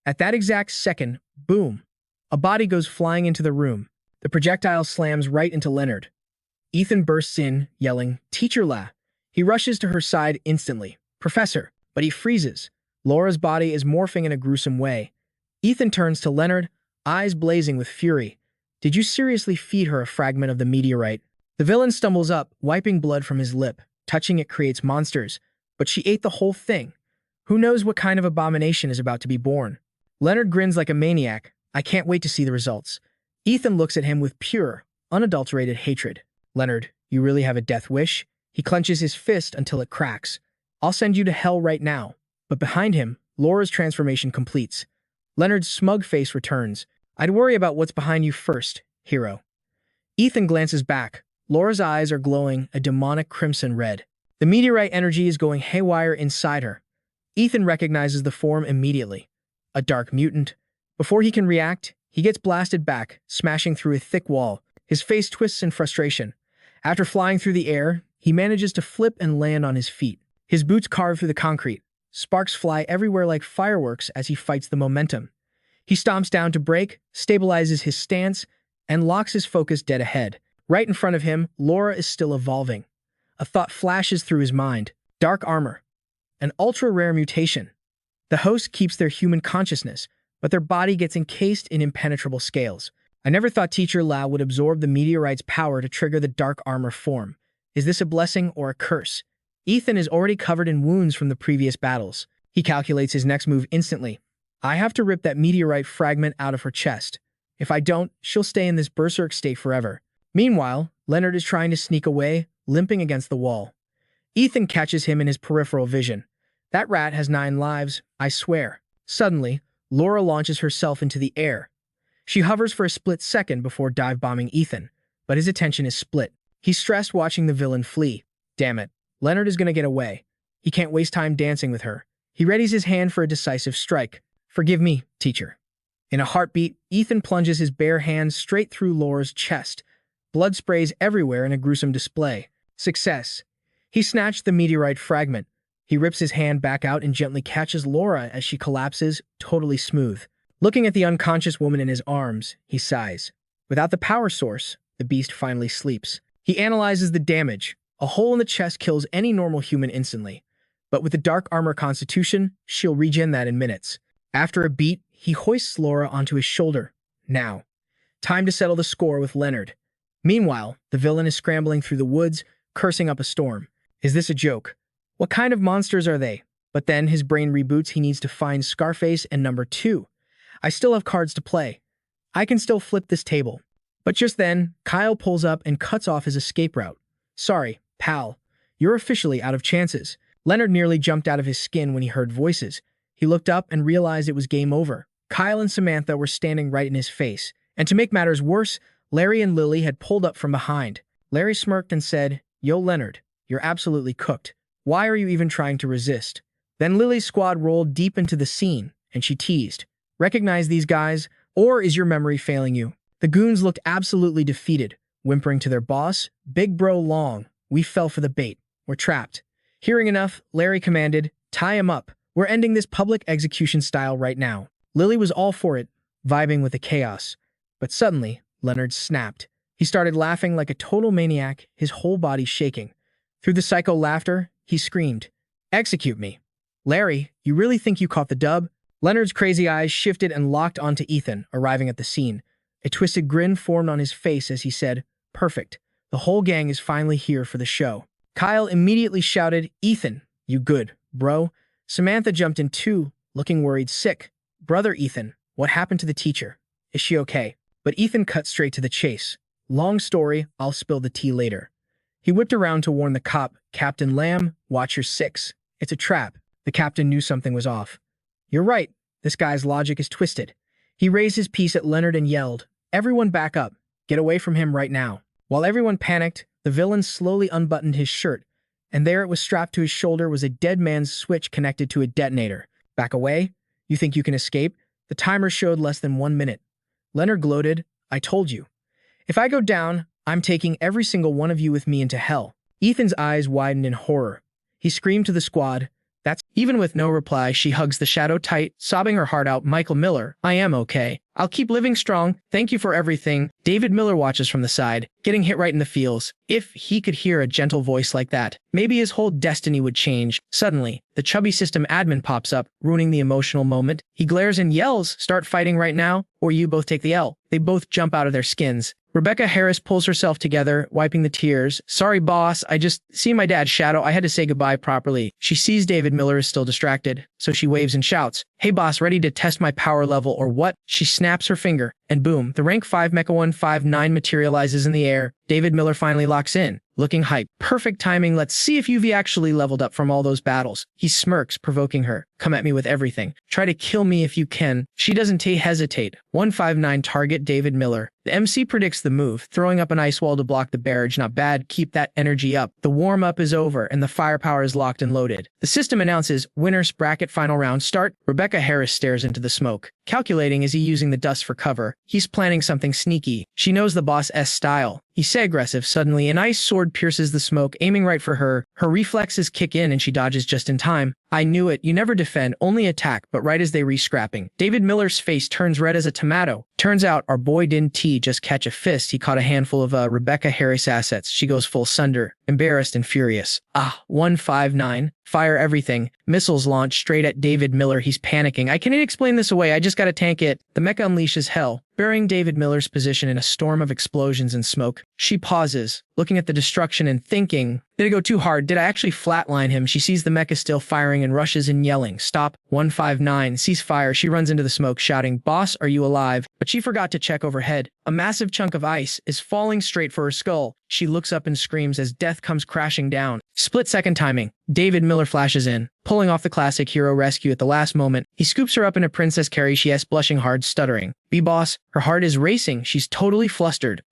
At that exact second, boom, a body goes flying into the room. The projectile slams right into Leonard. Ethan bursts in, yelling, "Teacher La!" He rushes to her side instantly. "Professor!" But he freezes. Laura's body is morphing in a gruesome way. Ethan turns to Leonard, eyes blazing with fury. "Did you seriously feed her a fragment of the meteorite?" The villain stumbles up, wiping blood from his lip. Touching it creates monsters, but she ate the whole thing. Who knows what kind of abomination is about to be born? Leonard grins like a maniac. "I can't wait to see the results." Ethan looks at him with pure, unadulterated hatred. "Leonard, you really have a death wish?" He clenches his fist until it cracks. "I'll send you to hell right now." But behind him, Laura's transformation completes. Leonard's smug face returns. "I'd worry about what's behind you first, hero." Ethan glances back. Laura's eyes are glowing a demonic crimson red. The meteorite energy is going haywire inside her. Ethan recognizes the form immediately. A dark mutant. Before he can react, he gets blasted back, smashing through a thick wall. His face twists in frustration. After flying through the air, he manages to flip and land on his feet. His boots carve through the concrete. Sparks fly everywhere like fireworks as he fights the momentum. He stomps down to break, stabilizes his stance, and locks his focus dead ahead. Right in front of him, Laura is still evolving. A thought flashes through his mind. Dark armor. An ultra-rare mutation. The host keeps their human consciousness, but their body gets encased in impenetrable scales. I never thought Teacher Lao would absorb the meteorite's power to trigger the dark armor form. Is this a blessing or a curse? Ethan is already covered in wounds from the previous battles. He calculates his next move instantly. "I have to rip that meteorite fragment out of her chest. If I don't, she'll stay in this berserk state forever." Meanwhile, Leonard is trying to sneak away, limping against the wall. Ethan catches him in his peripheral vision. "That rat has 9 lives, I swear." Suddenly, Laura launches herself into the air. She hovers for a split second before dive-bombing Ethan, but his attention is split. He's stressed watching the villain flee. Damn it, Leonard is going to get away. He can't waste time dancing with her. He readies his hand for a decisive strike. "Forgive me, teacher." In a heartbeat, Ethan plunges his bare hand straight through Laura's chest. Blood sprays everywhere in a gruesome display. Success. He snatched the meteorite fragment. He rips his hand back out and gently catches Laura as she collapses, totally smooth. Looking at the unconscious woman in his arms, he sighs. Without the power source, the beast finally sleeps. He analyzes the damage. A hole in the chest kills any normal human instantly. But with the dark armor constitution, she'll regen that in minutes. After a beat, he hoists Laura onto his shoulder. Now, time to settle the score with Leonard. Meanwhile, the villain is scrambling through the woods, cursing up a storm. Is this a joke? What kind of monsters are they? But then his brain reboots. He needs to find Scarface and number 2. I still have cards to play. I can still flip this table. But just then, Kyle pulls up and cuts off his escape route. Sorry, pal. You're officially out of chances. Leonard nearly jumped out of his skin when he heard voices. He looked up and realized it was game over. Kyle and Samantha were standing right in his face. And to make matters worse, Larry and Lily had pulled up from behind. Larry smirked and said, "Yo, Leonard, you're absolutely cooked. Why are you even trying to resist?" Then Lily's squad rolled deep into the scene, and she teased, "Recognize these guys, or is your memory failing you?" The goons looked absolutely defeated, whimpering to their boss, "Big bro Long, we fell for the bait. We're trapped." Hearing enough, Larry commanded, "Tie him up. We're ending this public execution style right now." Lily was all for it, vibing with the chaos. But suddenly, Leonard snapped. He started laughing like a total maniac, his whole body shaking. Through the psycho laughter, he screamed, "Execute me." "Larry, you really think you caught the dub?" Leonard's crazy eyes shifted and locked onto Ethan, arriving at the scene. A twisted grin formed on his face as he said, "Perfect. The whole gang is finally here for the show." Kyle immediately shouted, "Ethan, you good, bro?" Samantha jumped in too, looking worried sick. "Brother Ethan, what happened to the teacher? Is she okay?" But Ethan cut straight to the chase. "Long story, I'll spill the tea later." He whipped around to warn the cop, "Captain Lamb, watch your 6. It's a trap." The captain knew something was off. "You're right. This guy's logic is twisted." He raised his piece at Leonard and yelled, "Everyone back up. Get away from him right now." While everyone panicked, the villain slowly unbuttoned his shirt, and there it was strapped to his shoulder was a dead man's switch connected to a detonator. "Back away? You think you can escape?" The timer showed less than 1 minute. Leonard gloated, "I told you. If I go down, I'm taking every single one of you with me into hell." Ethan's eyes widened in horror. He screamed to the squad. Even with no reply, she hugs the shadow tight, sobbing her heart out. "Michael Miller, I am okay. I'll keep living strong. Thank you for everything." David Miller watches from the side, getting hit right in the feels. If he could hear a gentle voice like that, maybe his whole destiny would change. Suddenly, the chubby system admin pops up, ruining the emotional moment. He glares and yells, "Start fighting right now, or you both take the L." They both jump out of their skins. Rebecca Harris pulls herself together, wiping the tears. "Sorry, boss. I just see my dad's shadow. I had to say goodbye properly." She sees David Miller is still distracted, so she waves and shouts, "Hey, boss, ready to test my power level or what?" She snaps her finger, and boom, the rank 5 Mecha 159 materializes in the air. David Miller finally locks in, looking hype. "Perfect timing. Let's see if you've actually leveled up from all those battles." He smirks, provoking her. "Come at me with everything. Try to kill me if you can." She doesn't hesitate. 159 target David Miller. The MC predicts the move, throwing up an ice wall to block the barrage. Not bad. Keep that energy up. The warm-up is over, and the firepower is locked and loaded. The system announces, "Winners bracket final round start." Rebecca Harris stares into the smoke. Calculating, is he using the dust for cover? He's planning something sneaky. She knows the boss's style. He's aggressive. Suddenly, an ice sword pierces the smoke, aiming right for her. Her reflexes kick in and she dodges just in time. "I knew it. You never defend, only attack." But right as they re-scrapping, David Miller's face turns red as a tomato. Turns out our boy didn't just catch a fist. He caught a handful of Rebecca Harris assets. She goes full sunder, embarrassed and furious. 159. Fire everything. Missiles launch straight at David Miller. He's panicking. "I can't explain this away. I just gotta tank it." The mecha unleashes hell, burying David Miller's position in a storm of explosions and smoke. She pauses, looking at the destruction and thinking, did it go too hard? Did I actually flatline him? She sees the mecha still firing and rushes in yelling, "Stop." 159 sees fire. She runs into the smoke, shouting, "Boss, are you alive?" But she forgot to check overhead. A massive chunk of ice is falling straight for her skull. She looks up and screams as death comes crashing down. Split-second timing. David Miller flashes in, pulling off the classic hero rescue at the last moment. He scoops her up in a princess carry. She is blushing hard, stuttering, "B-boss." Her heart is racing. She's totally flustered.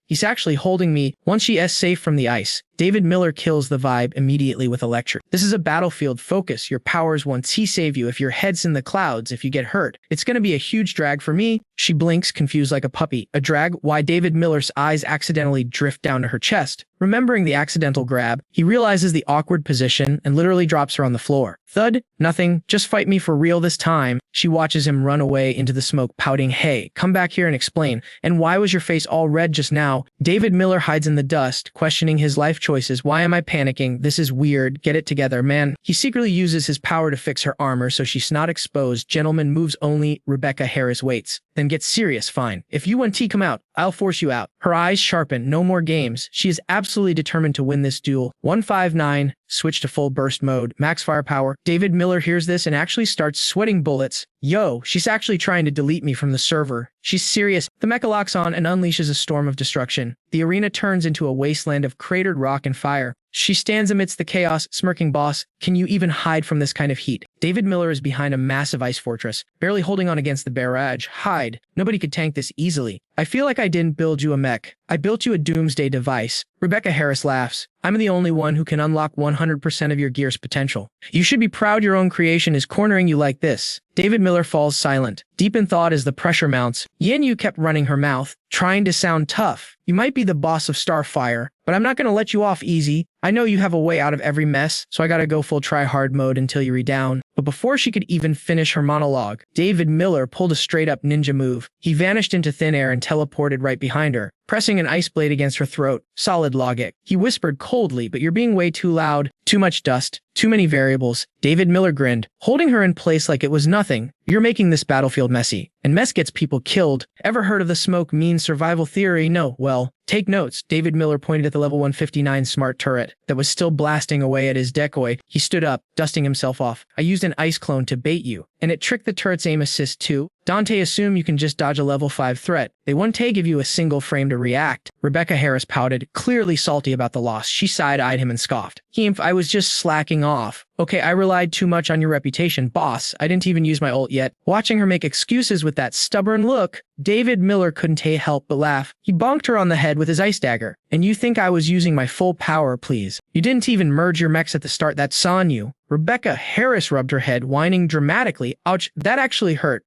He's actually holding me. Once she is safe from the ice, David Miller kills the vibe immediately with electric. "This is a battlefield. Focus your powers once he save you. If your head's in the clouds, if you get hurt, it's gonna be a huge drag for me." She blinks, confused like a puppy. A drag? Why? David Miller's eyes accidentally drift down to her chest. Remembering the accidental grab, he realizes the awkward position and literally drops her on the floor. Thud? "Nothing. Just fight me for real this time." She watches him run away into the smoke, pouting, "Hey, come back here and explain. And why was your face all red just now?" David Miller hides in the dust, questioning his life choices. "Why am I panicking? This is weird. Get it together, man." He secretly uses his power to fix her armor so she's not exposed. "Gentlemen moves only." Rebecca Harris waits, then gets serious. "Fine. If you want to come out, I'll force you out." Her eyes sharpen. No more games. She is absolutely determined to win this duel. 159. Switch to full burst mode. Max firepower. David Miller hears this and actually starts sweating bullets. "Yo, she's actually trying to delete me from the server. She's serious." The mecha locks on and unleashes a storm of destruction. The arena turns into a wasteland of cratered rock and fire. She stands amidst the chaos, smirking, "Boss, can you even hide from this kind of heat?" David Miller is behind a massive ice fortress, barely holding on against the barrage. "Hide. Nobody could tank this easily. I feel like I didn't build you a mech. I built you a doomsday device." Rebecca Harris laughs. "I'm the only one who can unlock 100% of your gear's potential. You should be proud your own creation is cornering you like this." David Miller falls silent, deep in thought as the pressure mounts. Yin Yu kept running her mouth, trying to sound tough. "You might be the boss of Starfire, but I'm not going to let you off easy. I know you have a way out of every mess, so I gotta go full try-hard mode until you redown." But before she could even finish her monologue, David Miller pulled a straight-up ninja move. He vanished into thin air and teleported right behind her, pressing an ice blade against her throat. "Solid logic." He whispered coldly, "But you're being way too loud. Too much dust. Too many variables." David Miller grinned, holding her in place like it was nothing. "You're making this battlefield messy, and mess gets people killed. Ever heard of the smoke means survival theory? No? Well, take notes." David Miller pointed at the level 159 smart turret that was still blasting away at his decoy. He stood up, dusting himself off. "I used an ice clone to bait you, and it tricked the turret's aim assist too. Dante assume you can just dodge a level 5 threat. They won't give you a single frame to react." Rebecca Harris pouted, clearly salty about the loss. She side-eyed him and scoffed. "I was just slacking off." Okay, I relied too much on your reputation, boss. I didn't even use my ult yet. Watching her make excuses with that stubborn look, David Miller couldn't help but laugh. He bonked her on the head with his ice dagger. And you think I was using my full power, please? You didn't even merge your mechs at the start. That's on you. Rebecca Harris rubbed her head, whining dramatically. Ouch, that actually hurt.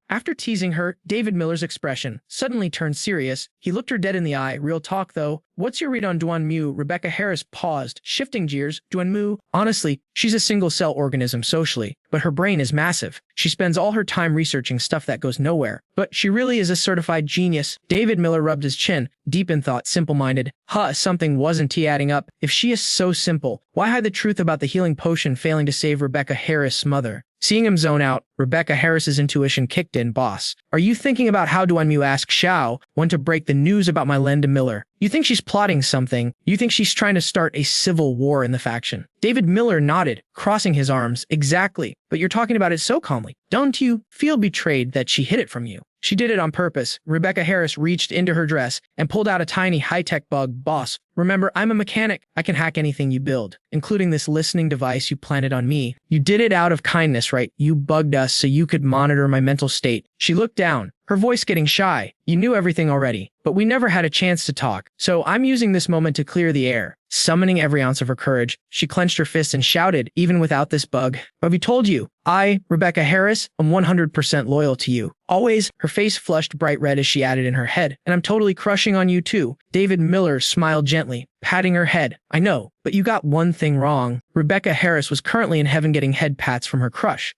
After teasing her, David Miller's expression suddenly turned serious. He looked her dead in the eye. Real talk, though. What's your read on Duan Rebecca Harris paused, shifting gears. Duan honestly, she's a single-cell organism socially, but her brain is massive. She spends all her time researching stuff that goes nowhere. But she really is a certified genius. David Miller rubbed his chin, deep in thought, simple-minded. Something wasn't adding up. If she is so simple, why hide the truth about the healing potion failing to save Rebecca Harris' mother? Seeing him zone out, Rebecca Harris's intuition kicked in. Boss, are you thinking about how Duan asked Xiao when to break the news about my Linda Miller? You think she's plotting something? You think she's trying to start a civil war in the faction? David Miller nodded, crossing his arms. Exactly. But you're talking about it so calmly. Don't you feel betrayed that she hid it from you? She did it on purpose. Rebecca Harris reached into her dress and pulled out a tiny high-tech bug. Boss, remember, I'm a mechanic. I can hack anything you build, including this listening device you planted on me. You did it out of kindness, right? You bugged us so you could monitor my mental state. She looked down, her voice getting shy. You knew everything already, but we never had a chance to talk. So I'm using this moment to clear the air. Summoning every ounce of her courage, she clenched her fist and shouted, even without this bug. Have you told you? I, Rebecca Harris, am 100% loyal to you. Always. Her face flushed bright red as she added in her head. And I'm totally crushing on you too. David Miller smiled gently, patting her head. I know, but you got one thing wrong. Rebecca Harris was currently in heaven getting head pats from her crush.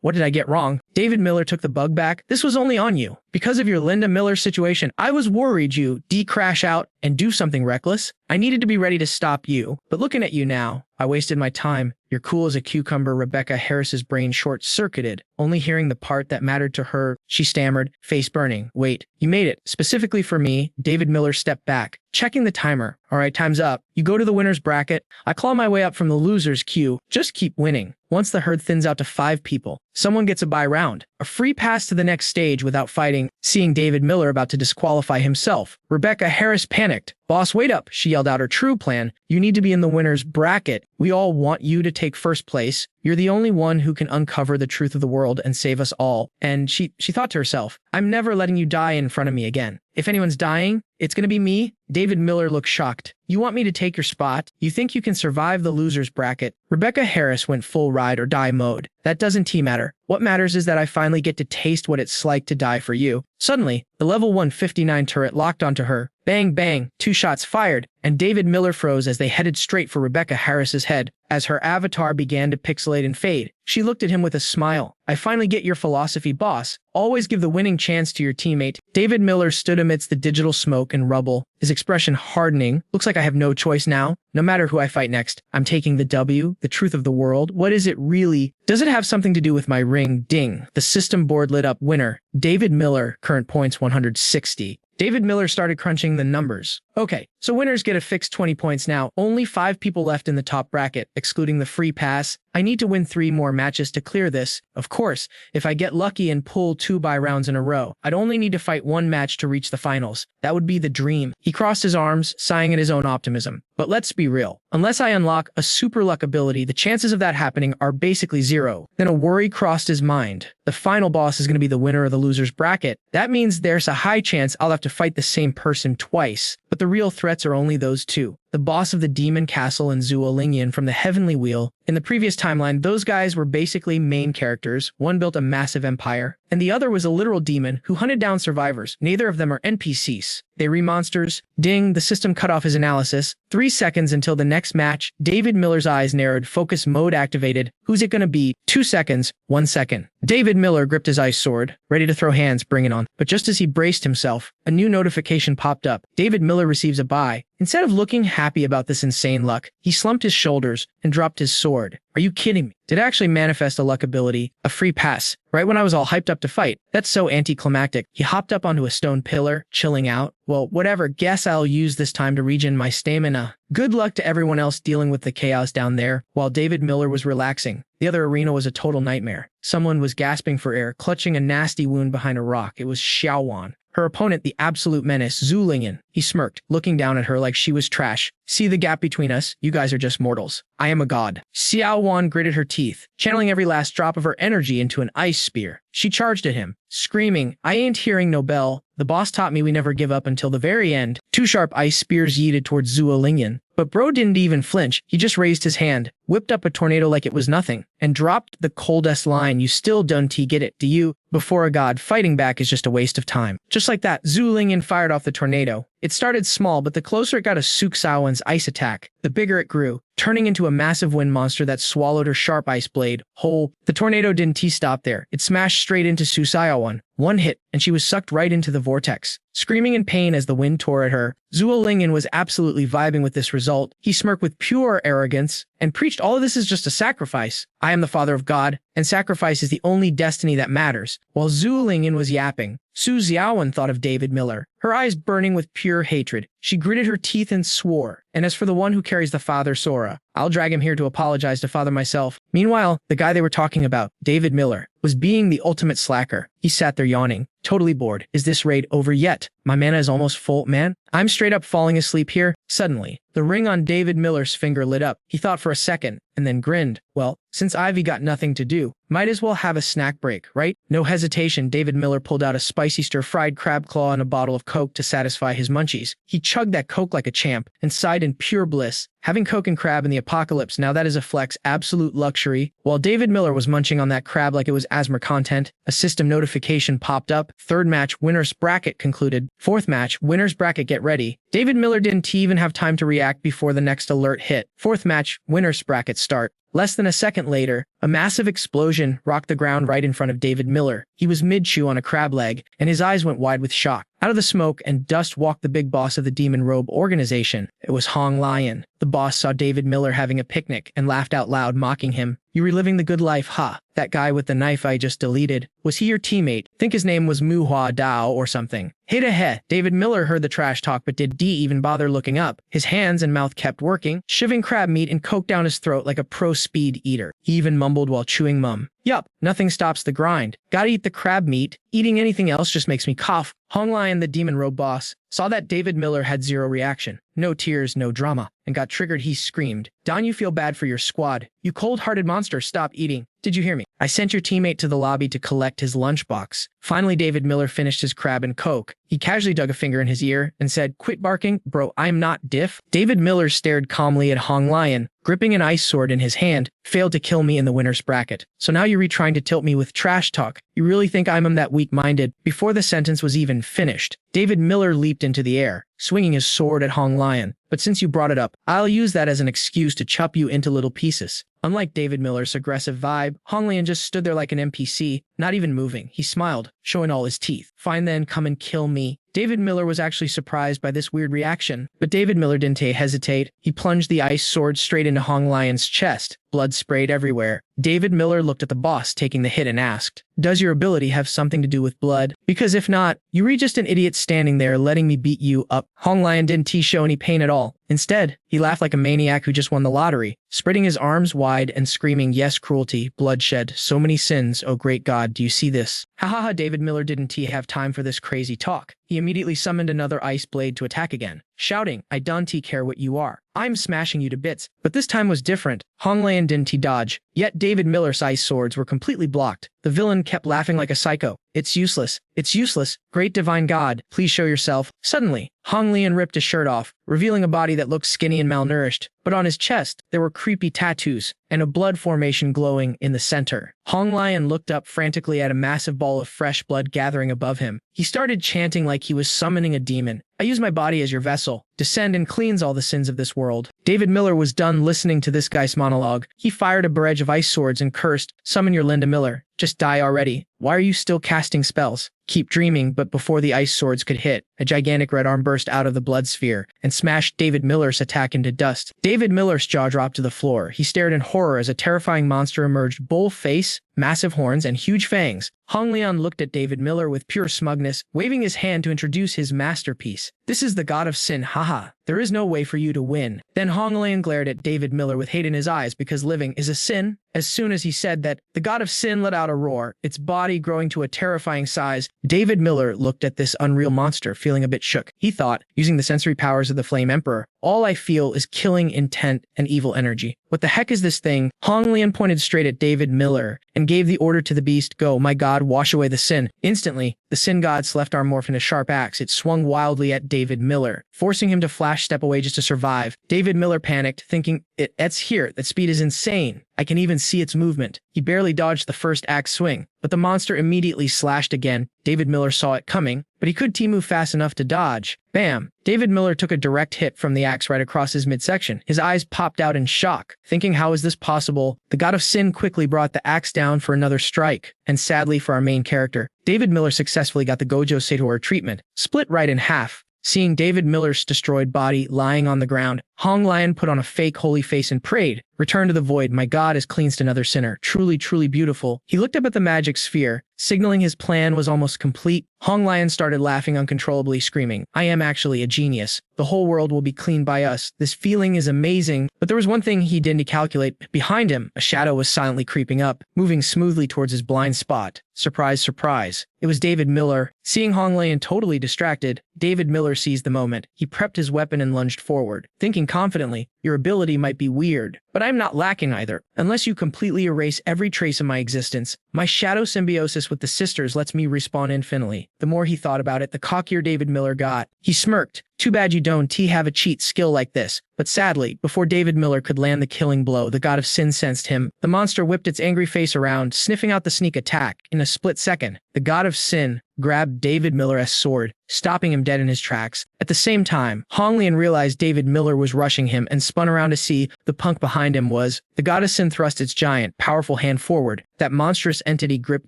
What did I get wrong? David Miller took the bug back. This was only on you. Because of your Linda Miller situation, I was worried you'd crash out and do something reckless. I needed to be ready to stop you. But looking at you now, I wasted my time. You're cool as a cucumber. Rebecca Harris's brain short-circuited, only hearing the part that mattered to her. She stammered, face burning. Wait, you made it. Specifically for me. David Miller stepped back, checking the timer. All right, time's up. You go to the winner's bracket. I claw my way up from the loser's queue. Just keep winning. Once the herd thins out to 5 people, someone gets a bye round. A free pass to the next stage without fighting. Seeing David Miller about to disqualify himself, Rebecca Harris panicked. Boss, wait up, she yelled out her true plan. You need to be in the winner's bracket. We all want you to take first place. You're the only one who can uncover the truth of the world and save us all. And she thought to herself, I'm never letting you die in front of me again. If anyone's dying, it's gonna be me. David Miller looked shocked. You want me to take your spot? You think you can survive the loser's bracket? Rebecca Harris went full ride or die mode. That doesn't matter. What matters is that I finally get to taste what it's like to die for you. Suddenly, the level 159 turret locked onto her. Bang, bang, 2 shots fired, and David Miller froze as they headed straight for Rebecca Harris's head. As her avatar began to pixelate and fade, she looked at him with a smile. I finally get your philosophy, boss. Always give the winning chance to your teammate. David Miller stood amidst the digital smoke and rubble, his expression hardening. Looks like I have no choice now. No matter who I fight next, I'm taking the W, the truth of the world. What is it really? Does it have something to do with my ring? Ding. The system board lit up. Winner, David Miller, current points 160. David Miller started crunching the numbers. Okay, so winners get a fixed 20 points now. Only 5 people left in the top bracket, excluding the free pass. I need to win 3 more matches to clear this. Of course, if I get lucky and pull 2 bye rounds in a row, I'd only need to fight 1 match to reach the finals. That would be the dream. He crossed his arms, sighing at his own optimism. But let's be real. Unless I unlock a super luck ability, the chances of that happening are basically 0. Then a worry crossed his mind. The final boss is going to be the winner of the loser's bracket. That means there's a high chance I'll have to fight the same person twice. But the real threats are only those 2. The boss of the Demon Castle and Zhuo Lingyan from the Heavenly Wheel. In the previous timeline, those guys were basically main characters. One built a massive empire, and the other was a literal demon who hunted down survivors. Neither of them are NPCs. They re-monsters. Ding, the system cut off his analysis. 3 seconds until the next match. David Miller's eyes narrowed. Focus mode activated. Who's it gonna be? 2 seconds. 1 second. David Miller gripped his ice sword, ready to throw hands, bring it on. But just as he braced himself, a new notification popped up. David Miller receives a bye. Instead of looking happy about this insane luck, he slumped his shoulders and dropped his sword. Are you kidding me? Did I actually manifest a luck ability? A free pass, right when I was all hyped up to fight? That's so anticlimactic. He hopped up onto a stone pillar, chilling out. Well, whatever, guess I'll use this time to regen my stamina. Good luck to everyone else dealing with the chaos down there, while David Miller was relaxing. The other arena was a total nightmare. Someone was gasping for air, clutching a nasty wound behind a rock. It was Xiaowan. Her opponent, the absolute menace, Zhu Lingyan. He smirked, looking down at her like she was trash. See the gap between us? You guys are just mortals. I am a god. Xiao Wan gritted her teeth, channeling every last drop of her energy into an ice spear. She charged at him, screaming, I ain't hearing no bell. The boss taught me we never give up until the very end. Two sharp ice spears yeeted towards Zhu Lingyan. But bro didn't even flinch. He just raised his hand, whipped up a tornado like it was nothing, and dropped the coldest line. You still don't get it, do you? Before a god, fighting back is just a waste of time. Just like that, Zhu Lingyan fired off the tornado. It started small, but the closer it got to Su Xiaowan's ice attack, the bigger it grew, turning into a massive wind monster that swallowed her sharp ice blade whole. The tornado didn't stop there. It smashed straight into Su Xiaowan. One hit, and she was sucked right into the vortex. Screaming in pain as the wind tore at her, Zhu Lingyan was absolutely vibing with this result. He smirked with pure arrogance and preached all of this is just a sacrifice. I am the father of God, and sacrifice is the only destiny that matters. While Zhu Lingyan was yapping, Su Xiaowan thought of David Miller, her eyes burning with pure hatred. She gritted her teeth and swore, and as for the one who carries the father Sora, I'll drag him here to apologize to father myself. Meanwhile, the guy they were talking about, David Miller, was being the ultimate slacker. He sat there yawning, totally bored. Is this raid over yet? My mana is almost full, man. I'm straight up falling asleep here. Suddenly, the ring on David Miller's finger lit up. He thought for a second, and then grinned. Well, since Ivy got nothing to do, might as well have a snack break, right? No hesitation, David Miller pulled out a spicy stir-fried crab claw and a bottle of Coke to satisfy his munchies. He chugged that Coke like a champ and sighed in pure bliss. Having Coke and crab in the apocalypse, now that is a flex, absolute luxury. While David Miller was munching on that crab like it was asthma content, a system notification popped up. Third match, winner's bracket concluded. Fourth match, winner's bracket get ready. David Miller didn't even have time to react before the next alert hit. Fourth match, winner's bracket start. Less than a second later, a massive explosion rocked the ground right in front of David Miller. He was mid-chew on a crab leg, and his eyes went wide with shock. Out of the smoke and dust walked the big boss of the Demon Robe organization. It was Hong Lion. The boss saw David Miller having a picnic and laughed out loud, mocking him. You reliving the good life, huh? That guy with the knife I just deleted. Was he your teammate? Think his name was Manhwa Dao or something. Hey to he. David Miller heard the trash talk but did even bother looking up. His hands and mouth kept working, shoving crab meat and coke down his throat like a pro speed eater. He even mumbled while chewing mum. Yup, nothing stops the grind. Gotta eat the crab meat. Eating anything else just makes me cough. Hong Lion, the Demon Robe boss, saw that David Miller had zero reaction. No tears, no drama, and got triggered. He screamed, Don, you feel bad for your squad. You cold-hearted monster, stop eating. Did you hear me? I sent your teammate to the lobby to collect his lunchbox. Finally, David Miller finished his crab and coke. He casually dug a finger in his ear and said, quit barking, bro, I'm not diff. David Miller stared calmly at Hong Lion, gripping an ice sword in his hand, failed to kill me in the winner's bracket. So now you're trying to tilt me with trash talk. You really think I'm that weak-minded? Before the sentence was even finished, David Miller leaped into the air, swinging his sword at Hong Lion. But since you brought it up, I'll use that as an excuse to chop you into little pieces. Unlike David Miller's aggressive vibe, Hong Lian just stood there like an NPC, not even moving. He smiled, showing all his teeth. Fine then, come and kill me. David Miller was actually surprised by this weird reaction, but David Miller didn't hesitate. He plunged the ice sword straight into Hong Lion's chest. Blood sprayed everywhere. David Miller looked at the boss taking the hit and asked, does your ability have something to do with blood? Because if not, you were just an idiot standing there letting me beat you up. Hong Lion didn't show any pain at all. Instead, he laughed like a maniac who just won the lottery, spreading his arms wide and screaming, yes, cruelty, bloodshed, so many sins, oh great God, do you see this? Ha ha ha, David Miller didn't have time for this crazy talk. He immediately summoned another ice blade to attack again, shouting, I don't care what you are. I'm smashing you to bits. But this time was different. Hong Lian didn't dodge, yet David Miller's ice swords were completely blocked. The villain kept laughing like a psycho. It's useless. It's useless. Great divine God, please show yourself. Suddenly, Hong Lian ripped his shirt off, revealing a body that looked skinny and malnourished. But on his chest, there were creepy tattoos and a blood formation glowing in the center. Hong Lian looked up frantically at a massive ball of fresh blood gathering above him. He started chanting like he was summoning a demon. I use my body as your vessel. Descend and cleanse all the sins of this world. David Miller was done listening to this guy's monologue. He fired a barrage of ice swords and cursed, summon your Linda Miller. Just die already. Why are you still casting spells? Keep dreaming, but before the ice swords could hit, a gigantic red arm burst out of the blood sphere and smashed David Miller's attack into dust. David Miller's jaw dropped to the floor. He stared in horror as a terrifying monster emerged, bull face, massive horns, and huge fangs. Hong Liang looked at David Miller with pure smugness, waving his hand to introduce his masterpiece. "This is the god of sin, haha. There is no way for you to win." Then Hong Liang glared at David Miller with hate in his eyes because living is a sin. As soon as he said that, the god of sin let out a roar, its body growing to a terrifying size. David Miller looked at this unreal monster, feeling a bit shook. He thought, using the sensory powers of the Flame Emperor, "All I feel is killing intent and evil energy. What the heck is this thing?" Hong Liang pointed straight at David Miller and gave the order to the beast, "Go, my god, wash away the sin." Instantly, the sin god's left arm morphed into a sharp axe. It swung wildly at David Miller, forcing him to flash step away just to survive. David Miller panicked, thinking, It's here. That speed is insane. I can even see its movement." He barely dodged the first axe swing, but the monster immediately slashed again. David Miller saw it coming, but he could move fast enough to dodge. Bam! David Miller took a direct hit from the axe right across his midsection. His eyes popped out in shock, thinking, how is this possible? The god of sin quickly brought the axe down for another strike, and sadly for our main character, David Miller successfully got the Gojo Seitora treatment, split right in half. Seeing David Miller's destroyed body lying on the ground, Hong Liang put on a fake holy face and prayed, "Return to the void, my god has cleansed another sinner. Truly, truly beautiful." He looked up at the magic sphere, signaling his plan was almost complete. Hong Liang started laughing uncontrollably, screaming, "I am actually a genius. The whole world will be cleaned by us. This feeling is amazing." But there was one thing he didn't calculate. Behind him, a shadow was silently creeping up, moving smoothly towards his blind spot. Surprise, surprise. It was David Miller. Seeing Hong Liang totally distracted, David Miller seized the moment. He prepped his weapon and lunged forward, thinking confidently, "Your ability might be weird, but I'm not lacking either. Unless you completely erase every trace of my existence, my shadow symbiosis with the sisters lets me respawn infinitely." The more he thought about it, the cockier David Miller got. He smirked. "Too bad you don't have a cheat skill like this." But sadly, before David Miller could land the killing blow, the god of sin sensed him. The monster whipped its angry face around, sniffing out the sneak attack. In a split second, the god of sin grabbed David Miller's sword, stopping him dead in his tracks. At the same time, Hong Liang realized David Miller was rushing him and spun around to see the punk behind him was. The god of sin thrust its giant, powerful hand forward. That monstrous entity gripped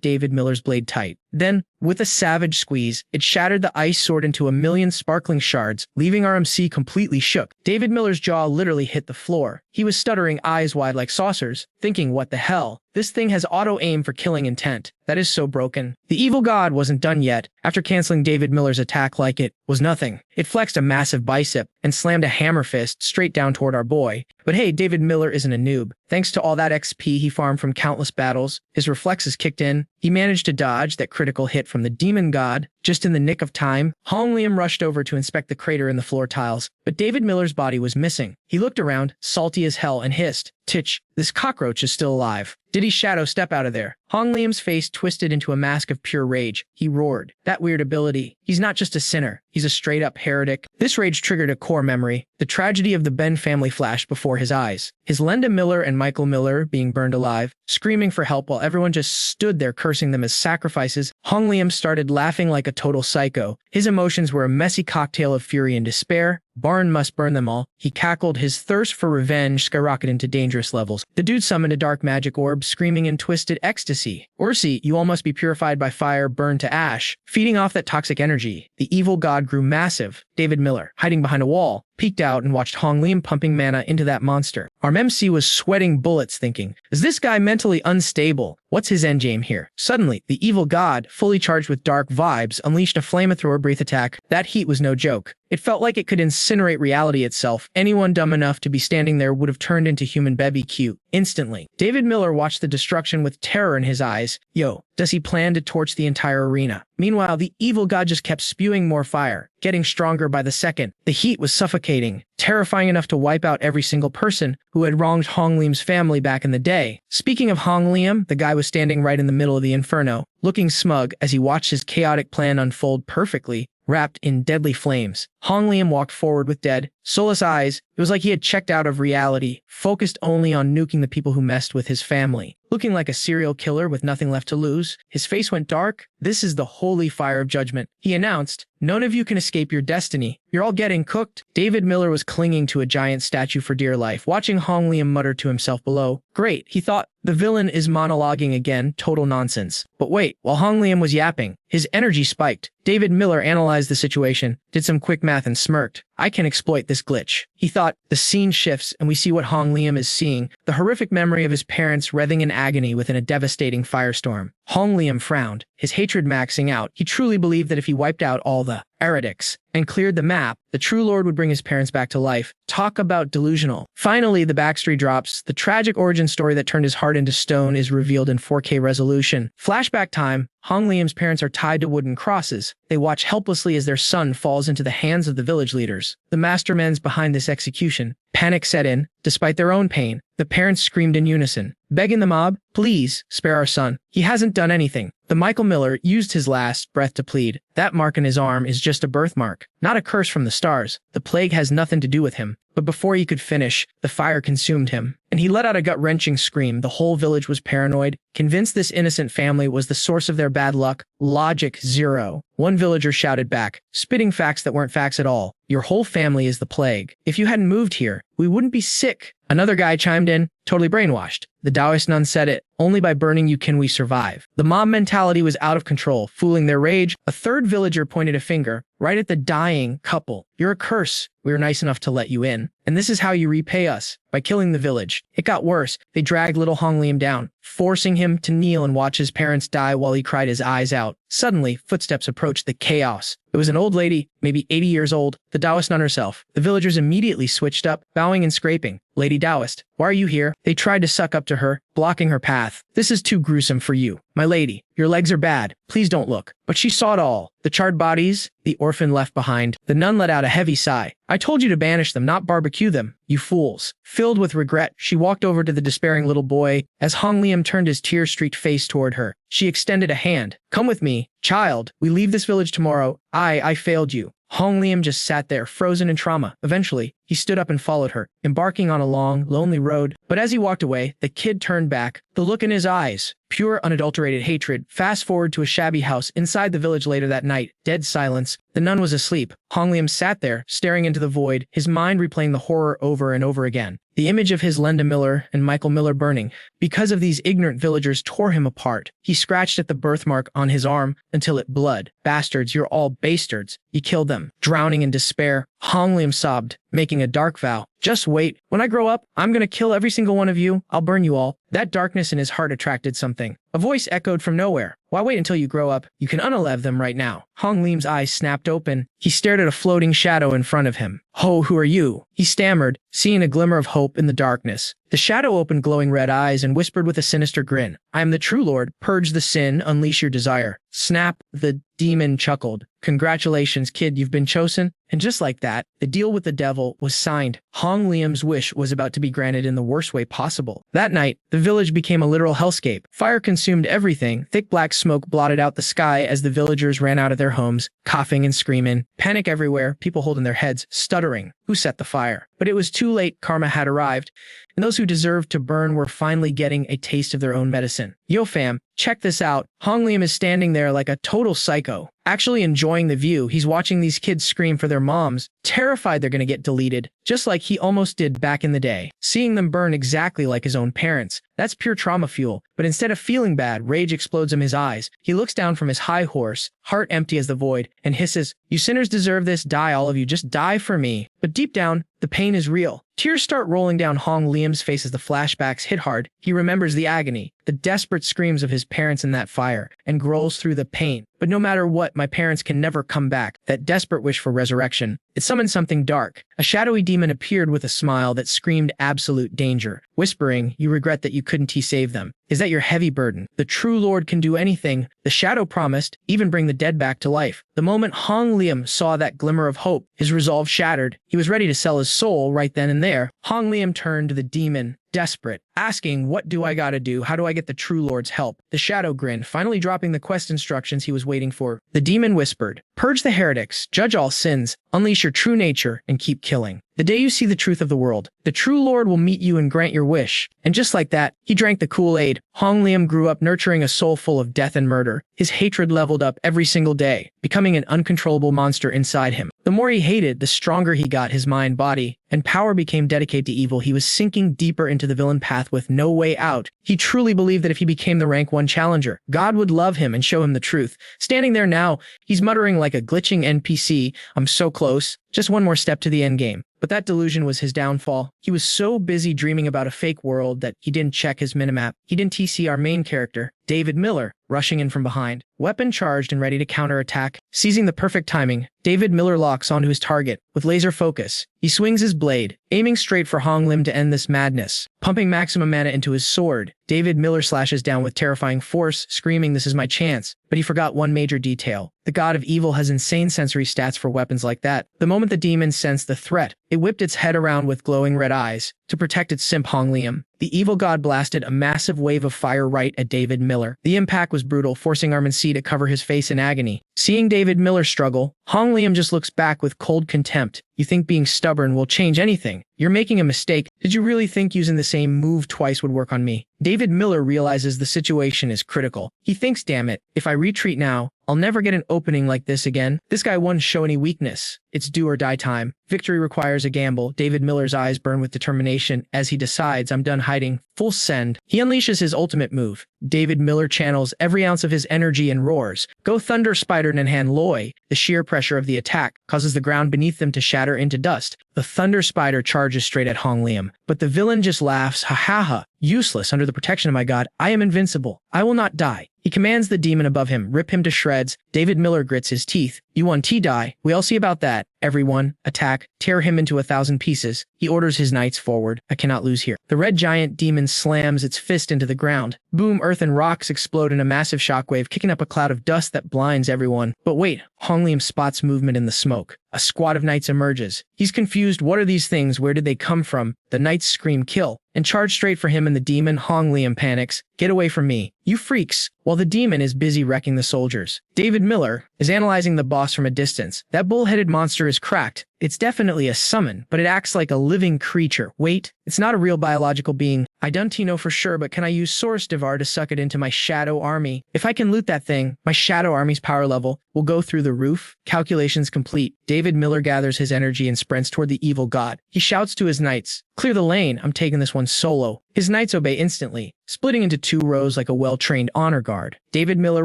David Miller's blade tight. Then, with a savage squeeze, it shattered the ice sword into a million sparkling shards, leaving RMC completely shook. David Miller's jaw literally hit the floor. He was stuttering, eyes wide like saucers, thinking, what the hell? This thing has auto-aim for killing intent. That is so broken. The evil god wasn't done yet. After canceling David Miller's attack like it was nothing, it flexed a massive bicep and slammed a hammer fist straight down toward our boy. But hey, David Miller isn't a noob. Thanks to all that XP he farmed from countless battles, his reflexes kicked in. He managed to dodge that critical hit from the demon god. Just in the nick of time, Hong Liang rushed over to inspect the crater in the floor tiles, but David Miller's body was missing. He looked around, salty as hell, and hissed, "Titch, this cockroach is still alive. Did he shadow step out of there?" Hong Liang's face twisted into a mask of pure rage. He roared, "That weird ability. He's not just a sinner. He's a straight-up heretic." This rage triggered a core memory. The tragedy of the Ben family flashed before his eyes. His Linda Miller and Michael Miller being burned alive, screaming for help while everyone just stood there cursing them as sacrifices. Hong Liang started laughing like a total psycho. His emotions were a messy cocktail of fury and despair. Barn must burn them all. He cackled, his thirst for revenge skyrocketed to dangerous levels. The dude summoned a dark magic orb, screaming in twisted ecstasy. "Ursi, you all must be purified by fire, burned to ash." Feeding off that toxic energy, the evil god grew massive. David Miller, hiding behind a wall, peeked out and watched Hong Liang pumping mana into that monster. Our MC was sweating bullets, thinking, is this guy mentally unstable? What's his endgame here? Suddenly, the evil god, fully charged with dark vibes, unleashed a flamethrower breath attack. That heat was no joke. It felt like it could incinerate reality itself. Anyone dumb enough to be standing there would have turned into human BBQ instantly. David Miller watched the destruction with terror in his eyes. Yo, does he plan to torch the entire arena? Meanwhile, the evil god just kept spewing more fire, getting stronger by the second. The heat was suffocating, terrifying enough to wipe out every single person who had wronged Hong Liang's family back in the day. Speaking of Hong Liang, the guy was standing right in the middle of the inferno, looking smug as he watched his chaotic plan unfold perfectly, wrapped in deadly flames. Hong Liang walked forward with dead, soulless eyes. It was like he had checked out of reality, focused only on nuking the people who messed with his family. Looking like a serial killer with nothing left to lose, his face went dark. "This is the holy fire of judgment," he announced. "None of you can escape your destiny. You're all getting cooked." David Miller was clinging to a giant statue for dear life, watching Hong Liang mutter to himself below. Great, he thought. The villain is monologuing again, total nonsense. But wait, while Hong Liang was yapping, his energy spiked. David Miller analyzed the situation, did some quick math and smirked. I can exploit this glitch. He thought. The scene shifts and we see what Hong Liam is seeing, the horrific memory of his parents writhing in agony within a devastating firestorm. Hong Liam frowned, his hatred maxing out. He truly believed that if he wiped out all the heretics and cleared the map, the true Lord would bring his parents back to life. Talk about delusional. Finally, the backstory drops. The tragic origin story that turned his heart into stone is revealed in 4K resolution. Flashback time. Hong Liam's parents are tied to wooden crosses. They watch helplessly as their son falls into the hands of the village leaders. The masterminds behind this execution. Panic set in, despite their own pain. The parents screamed in unison, begging the mob, "Please, spare our son. He hasn't done anything." The Michael Miller used his last breath to plead. That mark on his arm is just a birthmark, not a curse from the stars. The plague has nothing to do with him. But before he could finish, the fire consumed him, and he let out a gut-wrenching scream. The whole village was paranoid, convinced this innocent family was the source of their bad luck. Logic zero. One villager shouted back, spitting facts that weren't facts at all. "Your whole family is the plague. If you hadn't moved here, we wouldn't be sick." Another guy chimed in, totally brainwashed. The Taoist nun said it, "Only by burning you can we survive." The mob mentality was out of control, fueling their rage. A third villager pointed a finger, right at the dying couple. "You're a curse. We were nice enough to let you in. And this is how you repay us, by killing the village." It got worse. They dragged little Hong Liam down, forcing him to kneel and watch his parents die while he cried his eyes out. Suddenly, footsteps approached. The chaos. It was an old lady, maybe 80 years old, the Taoist nun herself. The villagers immediately switched up, bowing and scraping. "Lady Taoist, why are you here?" They tried to suck up to her, blocking her path. "This is too gruesome for you. My lady, your legs are bad. Please don't look." But she saw it all. The charred bodies, the orphan left behind. The nun let out a heavy sigh. "I told you to banish them, not barbecue them, you fools." Filled with regret, she walked over to the despairing little boy. As Hong Liam turned his tear-streaked face toward her, she extended a hand. "Come with me, child. We leave this village tomorrow. I failed you." Hong Liam just sat there, frozen in trauma. Eventually, he stood up and followed her, embarking on a long, lonely road. But as he walked away, the kid turned back, the look in his eyes, pure, unadulterated hatred. Fast forward to a shabby house inside the village later that night. Dead silence. The nun was asleep. Hong Liam sat there, staring into the void, his mind replaying the horror over and over again. The image of his Linda Miller and Michael Miller burning. Because of these ignorant villagers tore him apart. He scratched at the birthmark on his arm until it bled. "Bastards, you're all bastards. You killed them." Drowning in despair, Hong Liam sobbed, making a dark vow. "Just wait. When I grow up, I'm gonna kill every single one of you. I'll burn you all." That darkness in his heart attracted something. A voice echoed from nowhere. "Why wait until you grow up? You can unalive them right now." Hong Liam's eyes snapped open. He stared at a floating shadow in front of him. "Ho, who are you?" he stammered, seeing a glimmer of hope in the darkness. The shadow opened glowing red eyes and whispered with a sinister grin, "I am the true Lord. Purge the sin, unleash your desire." Snap, the demon chuckled. "Congratulations, kid, you've been chosen." And just like that, the deal with the devil was signed. Hong Liam's wish was about to be granted in the worst way possible. That night, the village became a literal hellscape. Fire consumed everything. Thick black smoke blotted out the sky as the villagers ran out of their homes, coughing and screaming. Panic everywhere, people holding their heads, stuttering. Who set the fire? But it was too late. Karma had arrived, and those who deserved to burn were finally getting a taste of their own medicine. Yo fam, check this out. Hong Liam is standing there like a total psycho, actually enjoying the view. He's watching these kids scream for their moms, terrified they're gonna get deleted, just like he almost did back in the day. Seeing them burn exactly like his own parents. That's pure trauma fuel. But instead of feeling bad, rage explodes in his eyes. He looks down from his high horse, heart empty as the void, and hisses, "You sinners deserve this. Die, all of you. Just die for me." But deep down, the pain is real. Tears start rolling down Hong Liam's face as the flashbacks hit hard. He remembers the agony, the desperate screams of his parents in that fire, and grows through the pain. "But no matter what, my parents can never come back." That desperate wish for resurrection. It summoned something dark. A shadowy demon appeared with a smile that screamed absolute danger, whispering, "You regret that you couldn't save them. Is that your heavy burden? The true Lord can do anything." The shadow promised, even bring the dead back to life. The moment Hong Liam saw that glimmer of hope, his resolve shattered. He was ready to sell his soul right then and there. Hong Liam turned to the demon, desperate, asking, "What do I gotta do? How do I get the true Lord's help?" The shadow grinned, finally dropping the quest instructions he was waiting for. The demon whispered, "Purge the heretics, judge all sins, unleash your true nature, and keep killing. The day you see the truth of the world, the true Lord will meet you and grant your wish." And just like that, he drank the Kool-Aid. Hong Liam grew up nurturing a soul full of death and murder. His hatred leveled up every single day, becoming an uncontrollable monster inside him. The more he hated, the stronger he got. His mind, body, and power became dedicated to evil. He was sinking deeper into the villain path with no way out. He truly believed that if he became the rank 1 challenger, God would love him and show him the truth. Standing there now, he's muttering like a glitching NPC, "I'm so close. Just one more step to the endgame. But that delusion was his downfall. He was so busy dreaming about a fake world that he didn't check his minimap. He didn't TC our main character, David Miller, rushing in from behind, weapon charged and ready to counterattack. Seizing the perfect timing, David Miller locks onto his target with laser focus. He swings his blade, aiming straight for Hong Lim to end this madness. Pumping maximum mana into his sword, David Miller slashes down with terrifying force, screaming, "This is my chance." But he forgot one major detail. The god of evil has insane sensory stats for weapons like that. The moment the demon sensed the threat, it whipped its head around with glowing red eyes to protect its simp Hong Liam. The evil god blasted a massive wave of fire right at David Miller. The impact was brutal, forcing Armin-C to cover his face in agony. Seeing David Miller struggle, Hong Liam just looks back with cold contempt. "You think being stubborn will change anything? You're making a mistake. Did you really think using the same move twice would work on me?" David Miller realizes the situation is critical. He thinks, damn it, if I retreat now, I'll never get an opening like this again. This guy won't show any weakness. It's do or die time. Victory requires a gamble. David Miller's eyes burn with determination as he decides, "I'm done hiding. Full send." He unleashes his ultimate move. David Miller channels every ounce of his energy and roars, "Go Thunder Spider Nanhan Loy." The sheer pressure of the attack causes the ground beneath them to shatter into dust. The Thunder Spider charges straight at Hong Liam, but the villain just laughs, "Ha ha ha. Useless under the protection of my god. I am invincible. I will not die." He commands the demon above him, "Rip him to shreds." David Miller grits his teeth. "You want T die? We all see about that. Everyone, attack, tear him into 1,000 pieces." He orders his knights forward. "I cannot lose here." The red giant demon slams its fist into the ground. Boom, earth and rocks explode in a massive shockwave, kicking up a cloud of dust that blinds everyone. But wait, Hong Liam spots movement in the smoke. A squad of knights emerges. He's confused. What are these things? Where did they come from? The knights scream kill and charge straight for him and the demon. Hong Liam panics. "Get away from me, you freaks," while the demon is busy wrecking the soldiers. David Miller is analyzing the boss from a distance. That bull-headed monster is cracked. It's definitely a summon, but it acts like a living creature. Wait, it's not a real biological being. I don't know for sure, but can I use Source Devar to suck it into my shadow army? If I can loot that thing, my shadow army's power level will go through the roof. Calculations complete. David Miller gathers his energy and sprints toward the evil god. He shouts to his knights, "Clear the lane, I'm taking this one solo." His knights obey instantly, splitting into two rows like a well-trained honor guard. David Miller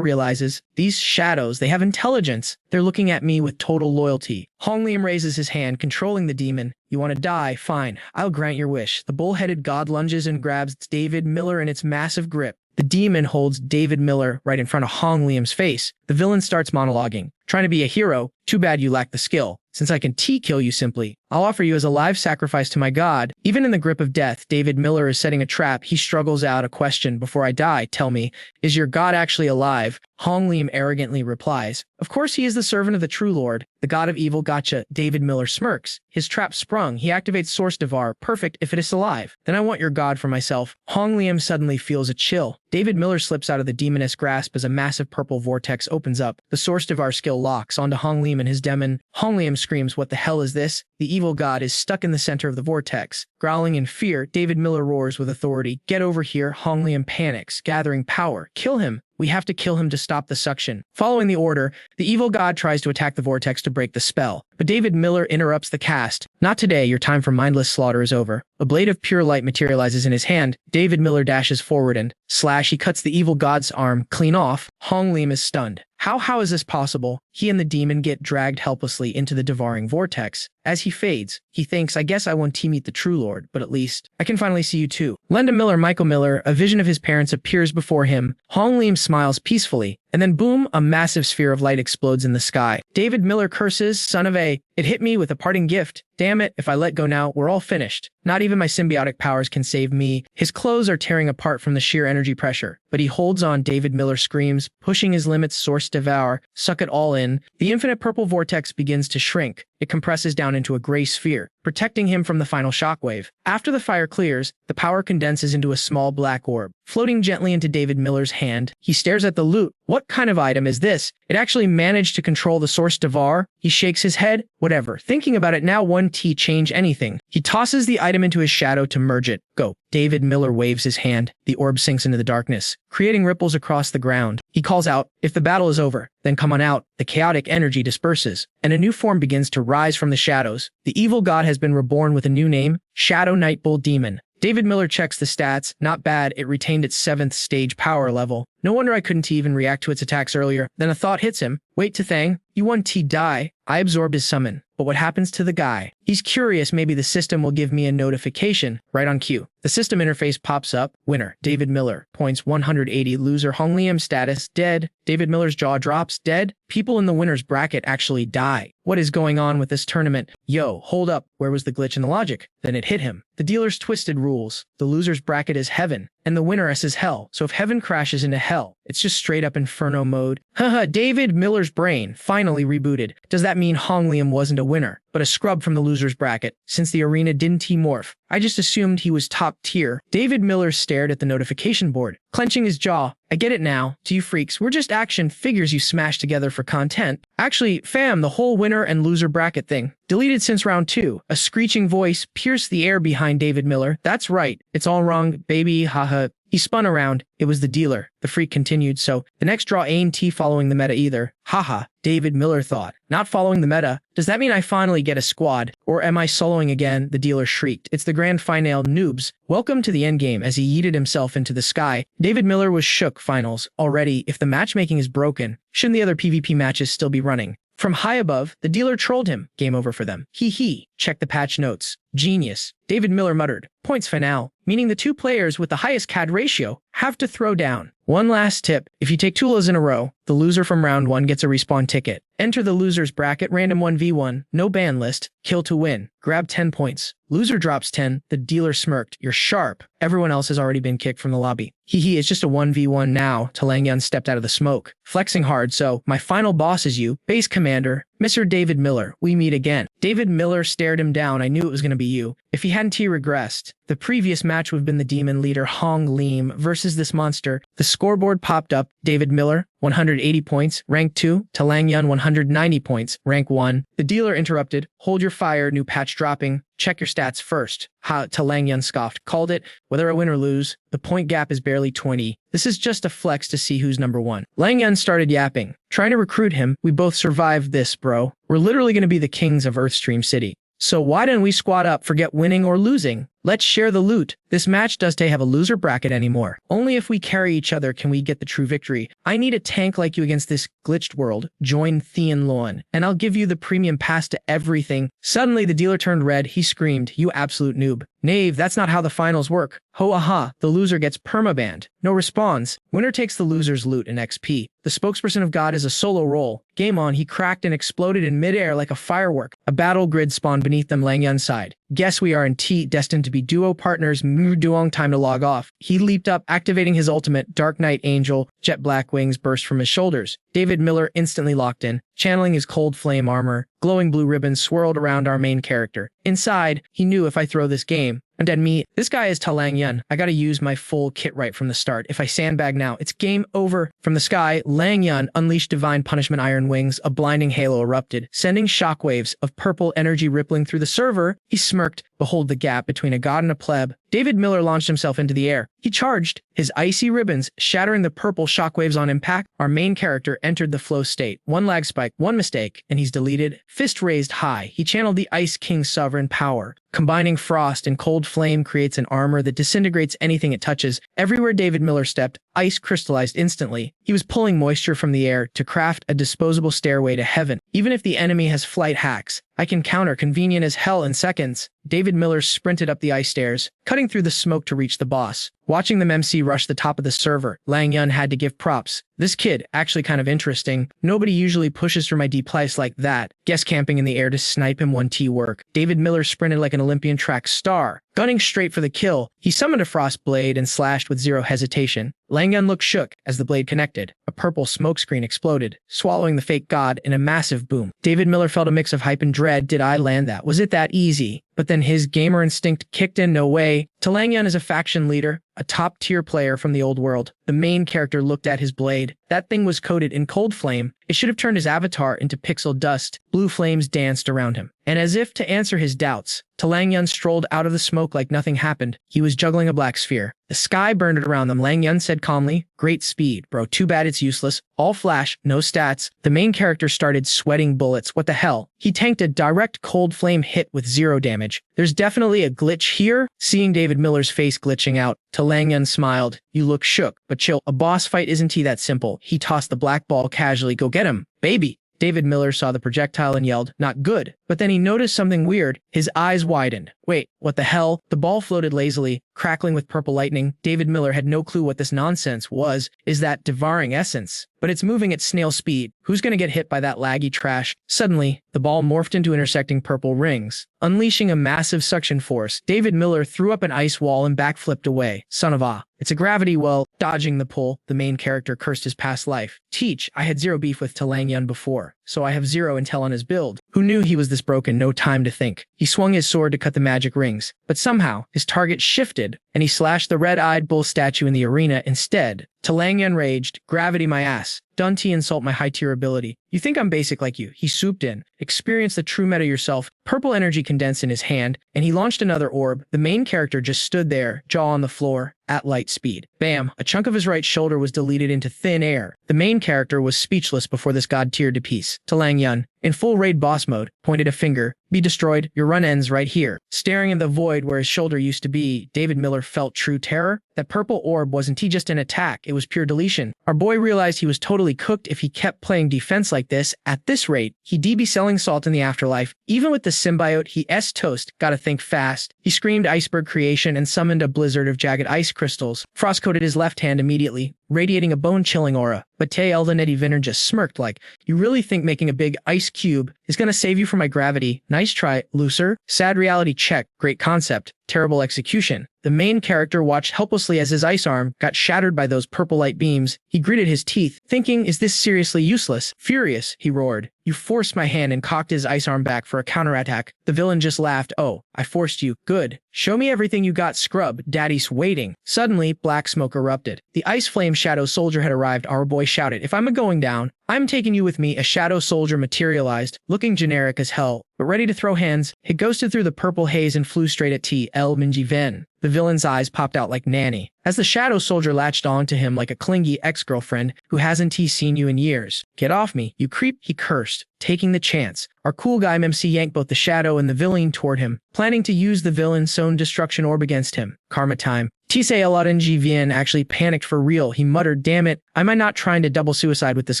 realizes, these shadows, they have intelligence. They're looking at me with total loyalty. Hong Liam raises his hand, controlling the demon. "You want to die? Fine. I'll grant your wish." The bull-headed god lunges and grabs David Miller in its massive grip. The demon holds David Miller right in front of Hong Liam's face. The villain starts monologuing. "Trying to be a hero? Too bad you lack the skill. Since I can T-kill you simply, I'll offer you as a live sacrifice to my god." Even in the grip of death, David Miller is setting a trap. He struggles out a question. "Before I die, tell me, is your god actually alive?" Hong Liam arrogantly replies, "Of course he is the servant of the true lord, the god of evil. Gotcha." David Miller smirks. His trap sprung. He activates Source Devar. "Perfect if it is alive. Then I want your god for myself." Hong Liam suddenly feels a chill. David Miller slips out of the demoness grasp as a massive purple vortex opens up. The Source Devar skill locks onto Hong Liam and his demon. Hong Liam screams, "What the hell is this?" The evil god is stuck in the center of the vortex. Growling in fear, David Miller roars with authority, "Get over here." Hong Liam panics, gathering power. "Kill him. We have to kill him to stop the suction." Following the order, the evil god tries to attack the vortex to break the spell, but David Miller interrupts the cast. "Not today, your time for mindless slaughter is over." A blade of pure light materializes in his hand. David Miller dashes forward and slash, he cuts the evil god's arm clean off. Hong Liam is stunned. How is this possible? He and the demon get dragged helplessly into the devouring vortex. As he fades, he thinks, "I guess I won't meet the true lord, but at least I can finally see you too." Linda Miller, Michael Miller, a vision of his parents appears before him. Hong Liam smiles peacefully, and then boom, a massive sphere of light explodes in the sky. David Miller curses, "Son of a, it hit me with a parting gift. Damn it, if I let go now, we're all finished. Not even my symbiotic powers can save me." His clothes are tearing apart from the sheer energy pressure, but he holds on. David Miller screams, pushing his limits. Source Devour, suck it all in. The infinite purple vortex begins to shrink. It compresses down into a gray sphere, protecting him from the final shockwave. After the fire clears, the power condenses into a small black orb, floating gently into David Miller's hand. He stares at the loot. What kind of item is this? It actually managed to control the Source Devar? He shakes his head. Whatever. Thinking about it now, one T change anything. He tosses the item into his shadow to merge it. Go. David Miller waves his hand. The orb sinks into the darkness, creating ripples across the ground. He calls out, "If the battle is over, then come on out." The chaotic energy disperses, and a new form begins to rise from the shadows. The evil god has been reborn with a new name, Shadow Night Bull Demon. David Miller checks the stats. Not bad, it retained its 7th stage power level. No wonder I couldn't even react to its attacks earlier. Then a thought hits him. Wait to Thang, you 1T die. I absorbed his summon. but what happens to the guy? He's curious, maybe the system will give me a notification. Right on cue. The system interface pops up. Winner, David Miller. Points 180. Loser, Hong Liam. Status, dead. David Miller's jaw drops. Dead. People in the winner's bracket actually die. What is going on with this tournament? Yo, hold up. Where was the glitch in the logic? Then it hit him. The dealer's twisted rules. The loser's bracket is heaven, and the winner's is hell. So if heaven crashes into hell, it's just straight up inferno mode. Haha, David Miller's brain finally rebooted. Does that mean Hong Liam wasn't a winner, but a scrub from the loser's bracket, since the arena didn't T-morph? I just assumed he was top tier. David Miller stared at the notification board, clenching his jaw. I get it now. To you freaks, we're just action figures you smashed together for content. Actually, fam, the whole winner and loser bracket thing. Deleted since round 2. A screeching voice pierced the air behind David Miller. That's right. It's all wrong, baby. Haha. He spun around. It was the dealer. The freak continued, so the next draw ain't following the meta either. Haha, David Miller thought. Not following the meta? Does that mean I finally get a squad? Or am I soloing again? The dealer shrieked. It's the grand finale, noobs. Welcome to the endgame. As he yeeted himself into the sky, David Miller was shook. Finals. Already, if the matchmaking is broken, shouldn't the other PvP matches still be running? From high above, the dealer trolled him. Game over for them. Hee hee. Check the patch notes. Genius. David Miller muttered. Points finale, meaning the two players with the highest CAD ratio have to throw down. One last tip. If you take 2 lows in a row, the loser from round 1 gets a respawn ticket. Enter the loser's bracket, random 1v1, no ban list, kill to win. Grab 10 points. Loser drops 10. The dealer smirked. You're sharp. Everyone else has already been kicked from the lobby. Hee hee, it's just a 1v1 now. Talang Yun stepped out of the smoke, flexing hard, so my final boss is you, base commander, Mr. David Miller. We meet again. David Miller stared him down. I knew it was going to be you. If he hadn't regressed, the previous match would have been the demon leader Hong Liam versus this monster. The scoreboard popped up. David Miller, 180 points, rank 2. Talang Yun, 190 points, rank 1. The dealer interrupted. Hold your fire, new patch dropping. Check your stats first. Ha, Talang Yun scoffed. Called it. Whether I win or lose, the point gap is barely 20. This is just a flex to see who's number 1. Lang Yun started yapping. Trying to recruit him. We both survived this, bro. We're literally going to be the kings of Earthstream City. So why don't we squad up, forget winning or losing? Let's share the loot. This match doesn't have a loser bracket anymore. Only if we carry each other can we get the true victory. I need a tank like you against this glitched world. Join Thean Loan, and I'll give you the premium pass to everything. Suddenly, the dealer turned red. He screamed, you absolute noob. Knave, that's not how the finals work. Ho aha, the loser gets permabanned. No response. Winner takes the loser's loot and XP. The spokesperson of God is a solo role. Game on, he cracked and exploded in midair like a firework. A battle grid spawned beneath them Lang Yun's side. Guess we are in T, destined to be duo partners. Duong, time to log off. He leaped up, activating his ultimate. Dark Knight Angel, jet black wings burst from his shoulders. David Miller instantly locked in, channeling his cold flame armor. Glowing blue ribbons swirled around our main character. Inside, he knew if I throw this game, I'm dead meat. This guy is Talang Yun. I gotta use my full kit right from the start. If I sandbag now, it's game over. From the sky, Lang Yun unleashed divine punishment iron wings. A blinding halo erupted, sending shockwaves of purple energy rippling through the server. He smirked. Behold the gap between a god and a pleb. David Miller launched himself into the air. He charged, his icy ribbons shattering the purple shockwaves on impact. Our main character entered the flow state. One lag spike, one mistake, and he's deleted. Fist raised high, he channeled the Ice King's sovereign power. Combining frost and cold flame creates an armor that disintegrates anything it touches. Everywhere David Miller stepped, ice crystallized instantly. He was pulling moisture from the air to craft a disposable stairway to heaven. Even if the enemy has flight hacks, I can counter convenient as hell in seconds. David Miller sprinted up the ice stairs, cutting through the smoke to reach the boss. Watching them MC rush the top of the server, Lang Yun had to give props. This kid, actually kind of interesting. Nobody usually pushes for my D place like that. Guest camping in the air to snipe him 1T work. David Miller sprinted like an Olympian track star, gunning straight for the kill. He summoned a frost blade and slashed with zero hesitation. Lang Yun looked shook as the blade connected. A purple smokescreen exploded, swallowing the fake god in a massive boom. David Miller felt a mix of hype and dread. Did I land that? Was it that easy? But then his gamer instinct kicked in. No way. Talang Yun is a faction leader, a top-tier player from the old world. The main character looked at his blade. That thing was coated in cold flame. It should have turned his avatar into pixel dust. Blue flames danced around him. And as if to answer his doubts, Talang Yun strolled out of the smoke like nothing happened. He was juggling a black sphere. The sky burned around them. Lang Yun said calmly, great speed, bro. Too bad it's useless. All flash, no stats. The main character started sweating bullets. What the hell? He tanked a direct cold flame hit with 0 damage. There's definitely a glitch here. Seeing David Miller's face glitching out, Talang Yun smiled. You look shook, but chill. A boss fight isn't that simple. He tossed the black ball casually. Go get him, baby. David Miller saw the projectile and yelled, not good. But then he noticed something weird. His eyes widened. Wait, what the hell? The ball floated lazily, crackling with purple lightning. David Miller had no clue what this nonsense was. Is that devouring essence? But it's moving at snail speed. Who's gonna get hit by that laggy trash? Suddenly, the ball morphed into intersecting purple rings. Unleashing a massive suction force, David Miller threw up an ice wall and backflipped away. Son of a... It's a gravity well. Dodging the pull, the main character cursed his past life. Teach, I had zero beef with Talang Yun before, so I have zero intel on his build. Who knew he was this broken? No time to think. He swung his sword to cut the magic rings, but somehow his target shifted, and he slashed the red-eyed bull statue in the arena instead. Talang Yun raged, gravity my ass. Done to insult my high-tier ability. You think I'm basic like you. He swooped in. Experience the true meta yourself. Purple energy condensed in his hand, and he launched another orb. The main character just stood there, jaw on the floor, at light speed. Bam! A chunk of his right shoulder was deleted into thin air. The main character was speechless before this god-tier piece. Talang Yun, in full raid boss mode, pointed a finger. Be destroyed, your run ends right here. Staring at the void where his shoulder used to be, David Miller felt true terror. That purple orb wasn't just an attack, it was pure deletion. Our boy realized he was totally cooked if he kept playing defense like this. At this rate, he'd be selling salt in the afterlife. Even with the symbiote, he toast. Gotta think fast. He screamed iceberg creation and summoned a blizzard of jagged ice crystals. Frost-coated his left hand immediately, radiating a bone-chilling aura. But Tay Eldon Eddie Vinner just smirked like, you really think making a big ice cube is gonna save you from my gravity? Nice try, loser. Sad reality check. Great concept. Terrible execution. The main character watched helplessly as his ice arm got shattered by those purple light beams. He gritted his teeth, thinking, is this seriously useless? Furious, he roared. You forced my hand, and cocked his ice arm back for a counterattack. The villain just laughed. Oh, I forced you. Good. Show me everything you got, scrub. Daddy's waiting. Suddenly, black smoke erupted. The ice flame shadow soldier had arrived. Our boy shouted, if I'm going down, I'm taking you with me. A shadow soldier materialized, looking generic as hell, but ready to throw hands. It ghosted through the purple haze and flew straight at T.L. Minji Ven. The villain's eyes popped out like Nanny, as the shadow soldier latched on to him like a clingy ex-girlfriend who hasn't seen you in years. Get off me, you creep, he cursed, taking the chance. Our cool guy MC yanked both the shadow and the villain toward him, planning to use the villain's own destruction orb against him. Karma time. T.C.L.N.G.V.N. actually panicked for real. He muttered, damn it, am I not trying to double suicide with this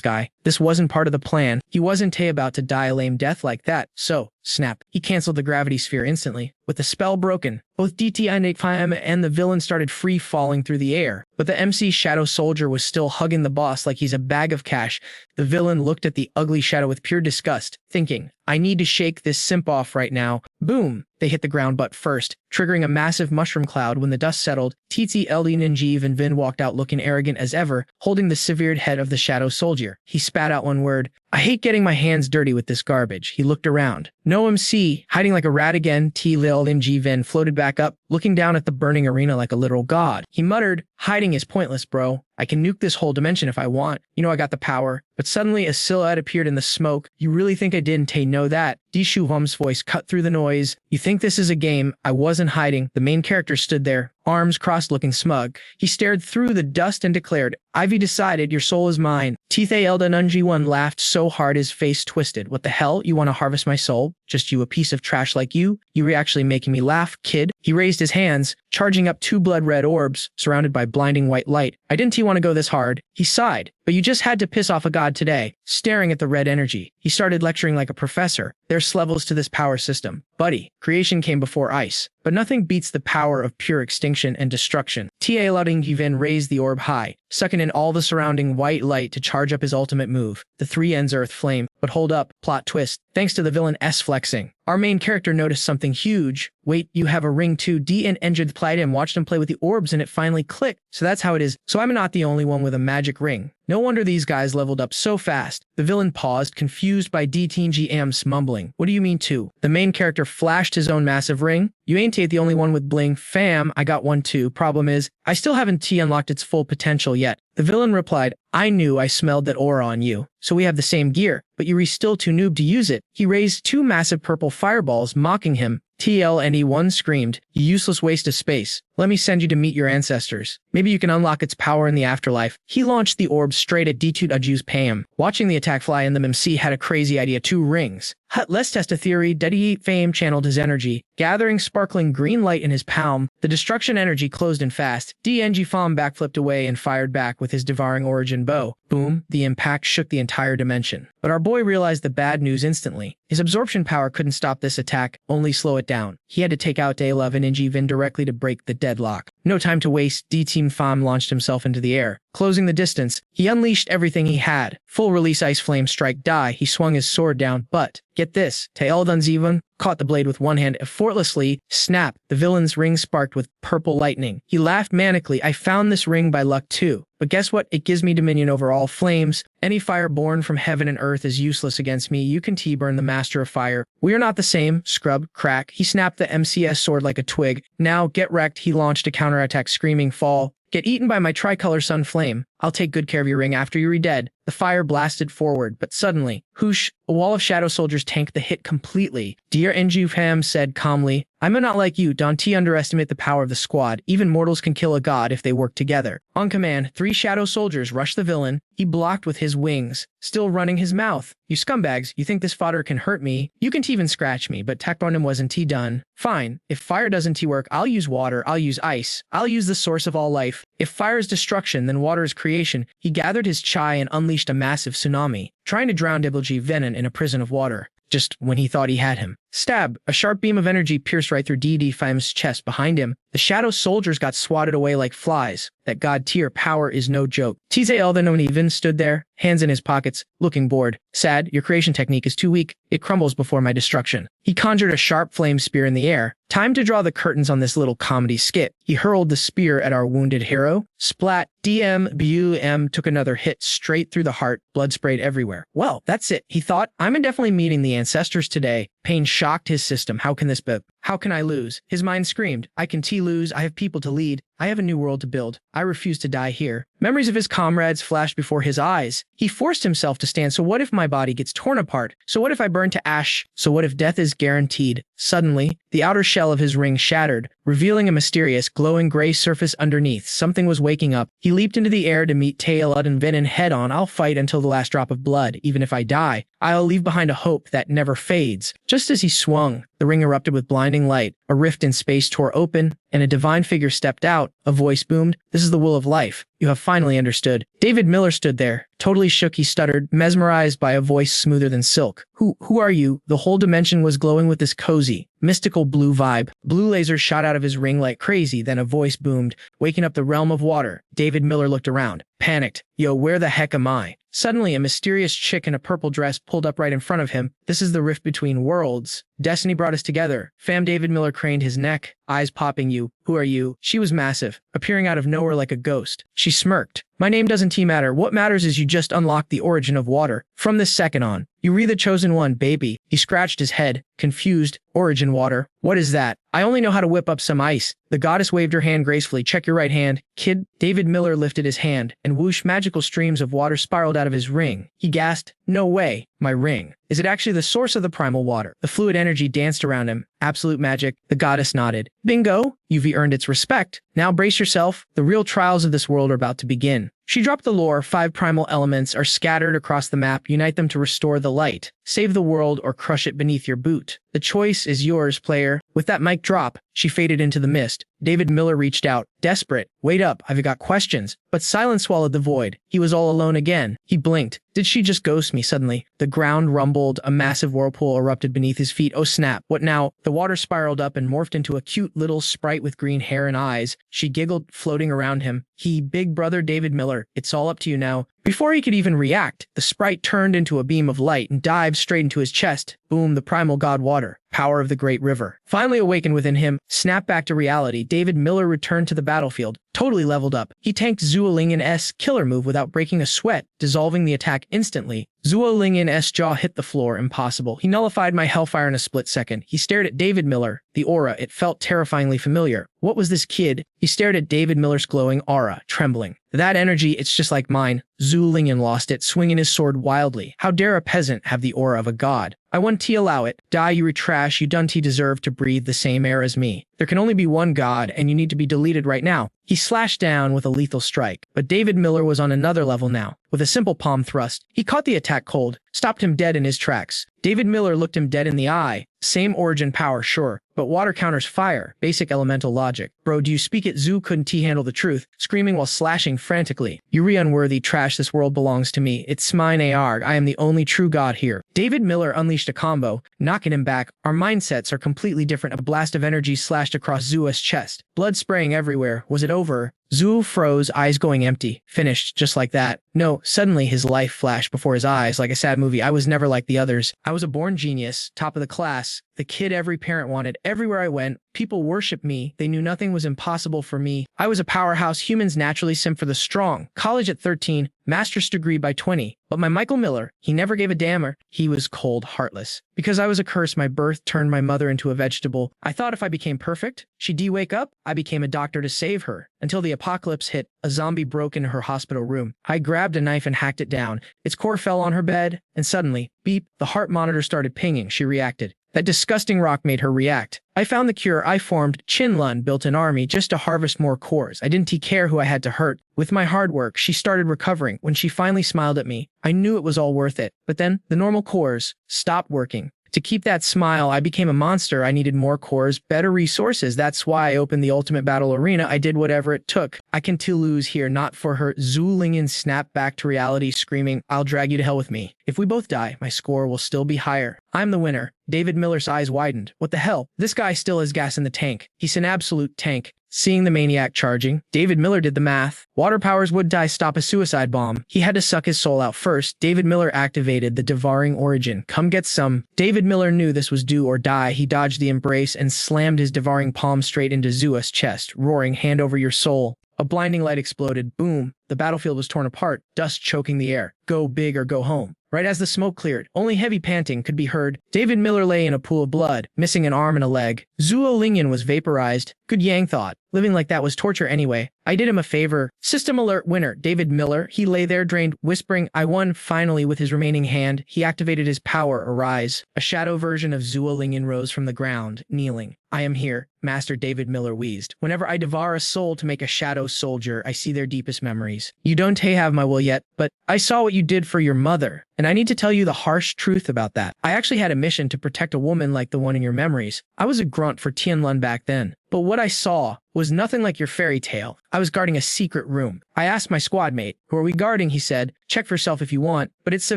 guy? This wasn't part of the plan. He wasn't about to die a lame death like that. So, snap. He canceled the gravity sphere instantly. With the spell broken, both DT and the villain started free falling through the air. But the MC shadow soldier was still hugging the boss like he's a bag of cash. The villain looked at the ugly shadow with pure disgust, thinking, I need to shake this simp off right now. Boom! They hit the ground butt first, triggering a massive mushroom cloud. When the dust settled, T.C.L.D.N.G.V. and Vin walked out looking arrogant as ever, holding the severed head of the shadow soldier. He spat out one word. I hate getting my hands dirty with this garbage. He looked around. No MC, hiding like a rat again. T.L.D.N.G.V. floated back up, looking down at the burning arena like a literal god. He muttered, hiding is pointless, bro. I can nuke this whole dimension if I want. You know I got the power. But suddenly a silhouette appeared in the smoke. You really think I didn't know that? Dishu Hum's voice cut through the noise. You think this is a game? I wasn't hiding. The main character stood there, arms crossed looking smug. He stared through the dust and declared, Ivy decided your soul is mine. T.L.D.N.G.V. laughed so hard his face twisted. What the hell? You want to harvest my soul? Just you, a piece of trash like you? You were actually making me laugh, kid. He raised his hands, charging up 2 blood-red orbs, surrounded by blinding white light. I didn't want to go this hard. He sighed. But you just had to piss off a god today. Staring at the red energy, he started lecturing like a professor. There's levels to this power system. Buddy, creation came before ice. But nothing beats the power of pure extinction and destruction. T.A.L.D.N.G.V. raised the orb high, sucking in all the surrounding white light to charge up his ultimate move, the 3 ends earth flame. But hold up, plot twist. Thanks to the villain flexing, our main character noticed something huge. Wait, you have a ring too? D.N. entered played him, watched him play with the orbs, and it finally clicked. So that's how it is. So I'm not the only one with a magic ring. No wonder these guys leveled up so fast. The villain paused, confused by DTGM's mumbling. What do you mean too? The main character flashed his own massive ring. You ain't the only one with bling. Fam, I got one too. Problem is, I still haven't unlocked its full potential yet. The villain replied, I knew I smelled that aura on you. So we have the same gear, but you're still too noob to use it. He raised 2 massive purple fireballs, mocking him. TLNE1 screamed, you useless waste of space. Let me send you to meet your ancestors. Maybe you can unlock its power in the afterlife. He launched the orb straight at D2 Aju's Pam. Watching the attack fly in, the MC had a crazy idea. 2 rings. Let's test a theory. Daddy Fame channeled his energy, gathering sparkling green light in his palm. The destruction energy closed in fast. DNG Fam backflipped away and fired back with his devouring origin bow. Boom, the impact shook the entire dimension. But our boy realized the bad news instantly. His absorption power couldn't stop this attack, only slow it down. He had to take out Day 11 Inji Vin directly to break the deadlock. No time to waste, D-Team Fam launched himself into the air. Closing the distance, he unleashed everything he had. Full release Ice Flame Strike Die, he swung his sword down, but, get this, Tael Dunzivan caught the blade with one hand effortlessly. Snap, the villain's ring sparked with purple lightning. He laughed manically. I found this ring by luck too. But guess what? It gives me dominion over all flames. Any fire born from heaven and earth is useless against me. You can T-burn the master of fire. We are not the same. Scrub, crack. He snapped the MCS sword like a twig. Now, get wrecked. He launched a counterattack screaming, fall. Get eaten by my tricolor sun flame. I'll take good care of your ring after you're dead. The fire blasted forward, but suddenly, whoosh, a wall of shadow soldiers tanked the hit completely. Dear Njufam said calmly, I'm not like you, don't underestimate the power of the squad. Even mortals can kill a god if they work together. On command, 3 shadow soldiers rushed the villain. He blocked with his wings, still running his mouth. You scumbags, you think this fodder can hurt me? You can even scratch me, but Tekbonim wasn't done. Fine, if fire doesn't work, I'll use water, I'll use ice. I'll use the source of all life. If fire is destruction, then water is creation. He gathered his chai and unleashed a massive tsunami, trying to drown Diblg Venom in a prison of water. Just when he thought he had him. Stab! A sharp beam of energy pierced right through DD Fam's chest behind him. The shadow soldiers got swatted away like flies. That god tier power is no joke. Tzel the Even stood there, hands in his pockets, looking bored. Sad, your creation technique is too weak. It crumbles before my destruction. He conjured a sharp flame spear in the air. Time to draw the curtains on this little comedy skit. He hurled the spear at our wounded hero. Splat. BUM took another hit straight through the heart. Blood sprayed everywhere. Well, that's it. He thought, I'm definitely meeting the ancestors today. Pain shocked his system. How can this be? How can I lose? His mind screamed, I can lose. I have people to lead. I have a new world to build. I refuse to die here. Memories of his comrades flashed before his eyes. He forced himself to stand. So what if my body gets torn apart? So what if I burn to ash? So what if death is guaranteed? Suddenly, the outer shell of his ring shattered, revealing a mysterious, glowing gray surface underneath. Something was waking up. He leaped into the air to meet Taelud and Venom head-on. I'll fight until the last drop of blood. Even if I die, I'll leave behind a hope that never fades. Just as he swung, the ring erupted with blinding light. A rift in space tore open, and a divine figure stepped out. A voice boomed, this is the will of life. You have finally understood. David Miller stood there, totally shook. He stuttered, mesmerized by a voice smoother than silk. Who are you? The whole dimension was glowing with this cozy, mystical blue vibe. Blue lasers shot out of his ring like crazy. Then a voice boomed, waking up the realm of water. David Miller looked around, panicked. Yo, where the heck am I? Suddenly, a mysterious chick in a purple dress pulled up right in front of him. This is the rift between worlds. Destiny brought us together. Fam David Miller craned his neck, eyes popping. You, who are you? She was massive, appearing out of nowhere like a ghost. She smirked. My name doesn't matter. What matters is you just unlocked the origin of water. From this second on, you re the chosen one, baby. He scratched his head, confused. Origin water? What is that? I only know how to whip up some ice. The goddess waved her hand gracefully. Check your right hand, kid. David Miller lifted his hand, and whoosh, magical streams of water spiraled out of his ring. He gasped, no way, my ring. Is it actually the source of the primal water? The fluid energy danced around him. Absolute magic. The goddess nodded. Bingo! You've earned its respect. Now brace yourself. The real trials of this world are about to begin. She dropped the lore. 5 primal elements are scattered across the map. Unite them to restore the light. Save the world or crush it beneath your boot. The choice is yours, player. With that mic drop, she faded into the mist. David Miller reached out, desperate. Wait up, I've got questions. But silence swallowed the void. He was all alone again. He blinked. Did she just ghost me? Suddenly, the ground rumbled. A massive whirlpool erupted beneath his feet. Oh snap, what now? The water spiraled up and morphed into a cute little sprite with green hair and eyes. She giggled, floating around him. Big brother David Miller, it's all up to you now. Before he could even react, the sprite turned into a beam of light and dived straight into his chest. Boom, the primal god water. Power of the great river. Finally awakened within him, snapped back to reality, David Miller returned to the battlefield, totally leveled up. He tanked Zuolingen's killer move without breaking a sweat, dissolving the attack instantly. Zuolingen's jaw hit the floor. Impossible. He nullified my hellfire in a split second. He stared at David Miller. The aura, it felt terrifyingly familiar. What was this kid? He stared at David Miller's glowing aura, trembling. That energy, it's just like mine. Zulingen lost it, swinging his sword wildly. How dare a peasant have the aura of a god? I won't allow it. Die, you trash, you don't deserve to breathe the same air as me. There can only be one God, and you need to be deleted right now. He slashed down with a lethal strike, but David Miller was on another level now. With a simple palm thrust, he caught the attack cold, stopped him dead in his tracks. David Miller looked him dead in the eye. Same origin power, sure, but water counters fire. Basic elemental logic. Bro, do you speak it? Zoo couldn't handle the truth, screaming while slashing frantically. You unworthy trash, this world belongs to me. It's mine, AR. I am the only true God here. David Miller unleashed a combo, knocking him back. Our mindsets are completely different. A blast of energy slashed across Zua's chest. Blood spraying everywhere. Was it over? Zhu froze, eyes going empty. Finished, just like that. No, suddenly his life flashed before his eyes like a sad movie. I was never like the others. I was a born genius, top of the class, the kid every parent wanted. Everywhere I went, people worshiped me. They knew nothing was impossible for me. I was a powerhouse. Humans naturally sim for the strong. College at 13, master's degree by 20. But my Michael Miller, he never gave a damn. He was cold, heartless. Because I was a curse, my birth turned my mother into a vegetable. I thought if I became perfect, she'd wake up. I became a doctor to save her. Until the apocalypse hit, a zombie broke into her hospital room. I grabbed a knife and hacked it down. Its core fell on her bed, and suddenly, beep, the heart monitor started pinging. She reacted. That disgusting rock made her react. I found the cure. I formed Chinlun, built an army just to harvest more cores. I didn't care who I had to hurt. With my hard work, she started recovering. When she finally smiled at me, I knew it was all worth it. But then, the normal cores stopped working. To keep that smile, I became a monster. I needed more cores, better resources. That's why I opened the ultimate battle arena. I did whatever it took. I can still lose here, not for her. Zhu Lingyan snapped back to reality, screaming, I'll drag you to hell with me. If we both die, my score will still be higher. I'm the winner. David Miller's eyes widened. What the hell? This guy still has gas in the tank. He's an absolute tank. Seeing the maniac charging, David Miller did the math. Water powers would die stop a suicide bomb. He had to suck his soul out first. David Miller activated the devouring origin. Come get some. David Miller knew this was do or die. He dodged the embrace and slammed his devouring palm straight into Zua's chest, roaring, hand over your soul. A blinding light exploded. Boom. The battlefield was torn apart, dust choking the air. Go big or go home. Right as the smoke cleared, only heavy panting could be heard. David Miller lay in a pool of blood, missing an arm and a leg. Zhuo Lingyan was vaporized. Good Yang thought. Living like that was torture anyway. I did him a favor. System alert winner, David Miller. He lay there drained, whispering, I won. Finally, with his remaining hand, he activated his power, Arise. A shadow version of Zhuo Lingyan rose from the ground, kneeling. I am here, Master David Miller wheezed. Whenever I devour a soul to make a shadow soldier, I see their deepest memories. You don't have my will yet, but I saw what you did for your mother, and I need to tell you the harsh truth about that. I actually had a mission to protect a woman like the one in your memories. I was a grunt for Tianlun back then, but what I saw was nothing like your fairy tale. I was guarding a secret room. I asked my squad mate, who are we guarding? He said, check for yourself if you want, but it's a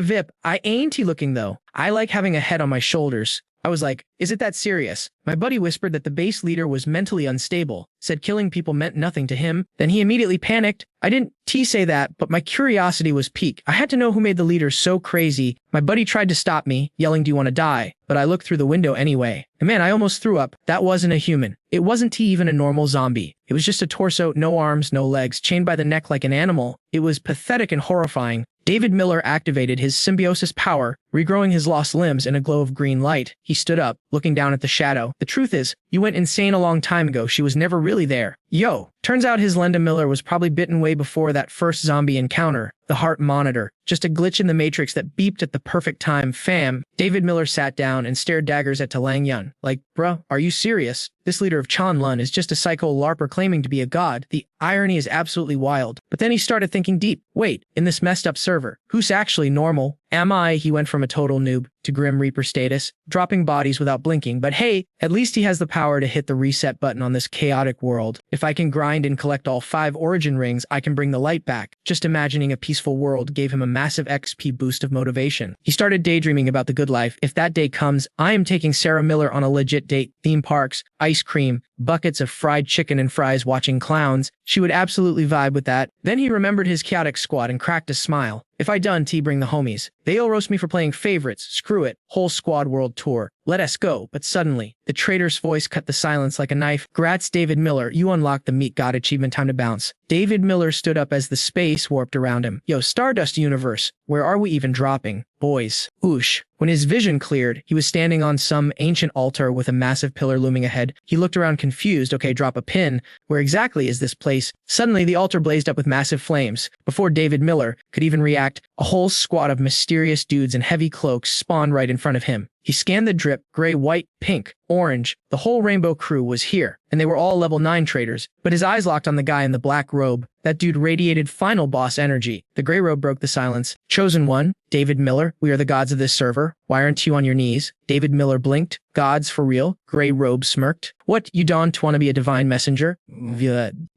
VIP. I ain't looking though. I like having a head on my shoulders. I was like, is it that serious? My buddy whispered that the base leader was mentally unstable, said killing people meant nothing to him. Then he immediately panicked. I didn't say that, but my curiosity was piqued. I had to know who made the leader so crazy. My buddy tried to stop me, yelling, do you want to die? But I looked through the window anyway. And man, I almost threw up. That wasn't a human. It wasn't even a normal zombie. It was just a torso, no arms, no legs, chained by the neck like an animal. It was pathetic and horrifying. David Miller activated his symbiosis power, regrowing his lost limbs in a glow of green light. He stood up, looking down at the shadow. The truth is, you went insane a long time ago. She was never really there. Yo. Turns out his Lenda Miller was probably bitten way before that first zombie encounter. The heart monitor. Just a glitch in the matrix that beeped at the perfect time. Fam. David Miller sat down and stared daggers at Lang Yun. Like, bruh, are you serious? This leader of Chanlun is just a psycho LARPer claiming to be a god. The irony is absolutely wild. But then he started thinking deep. Wait, in this messed up server, who's actually normal? Am I? He went from a total noob to Grim Reaper status, dropping bodies without blinking. But hey, at least he has the power to hit the reset button on this chaotic world. If I can grind and collect all 5 origin rings, I can bring the light back. Just imagining a peaceful world gave him a massive XP boost of motivation. He started daydreaming about the good life. If that day comes, I am taking Sarah Miller on a legit date. Theme parks, ice cream, buckets of fried chicken and fries, watching clowns. She would absolutely vibe with that. Then he remembered his chaotic squad and cracked a smile. If I done, bring the homies. They'll roast me for playing favorites. Screw it. Whole squad world tour. Let us go. But suddenly, the traitor's voice cut the silence like a knife. Grats, David Miller. You unlocked the Meat God achievement. Time to bounce. David Miller stood up as the space warped around him. Yo, Stardust Universe. Where are we even dropping? Boys. Oosh. When his vision cleared, he was standing on some ancient altar with a massive pillar looming ahead. He looked around confused. Okay, drop a pin. Where exactly is this place? Suddenly, the altar blazed up with massive flames. Before David Miller could even react, a whole squad of mysterious dudes in heavy cloaks spawned right in front of him. He scanned the drip, gray, white, pink, orange. The whole rainbow crew was here, and they were all level 9 traders. But his eyes locked on the guy in the black robe. That dude radiated final boss energy. The gray robe broke the silence. Chosen one, David Miller, we are the gods of this server. Why aren't you on your knees? David Miller blinked. Gods for real? Gray robe smirked. What, you don't want to be a divine messenger?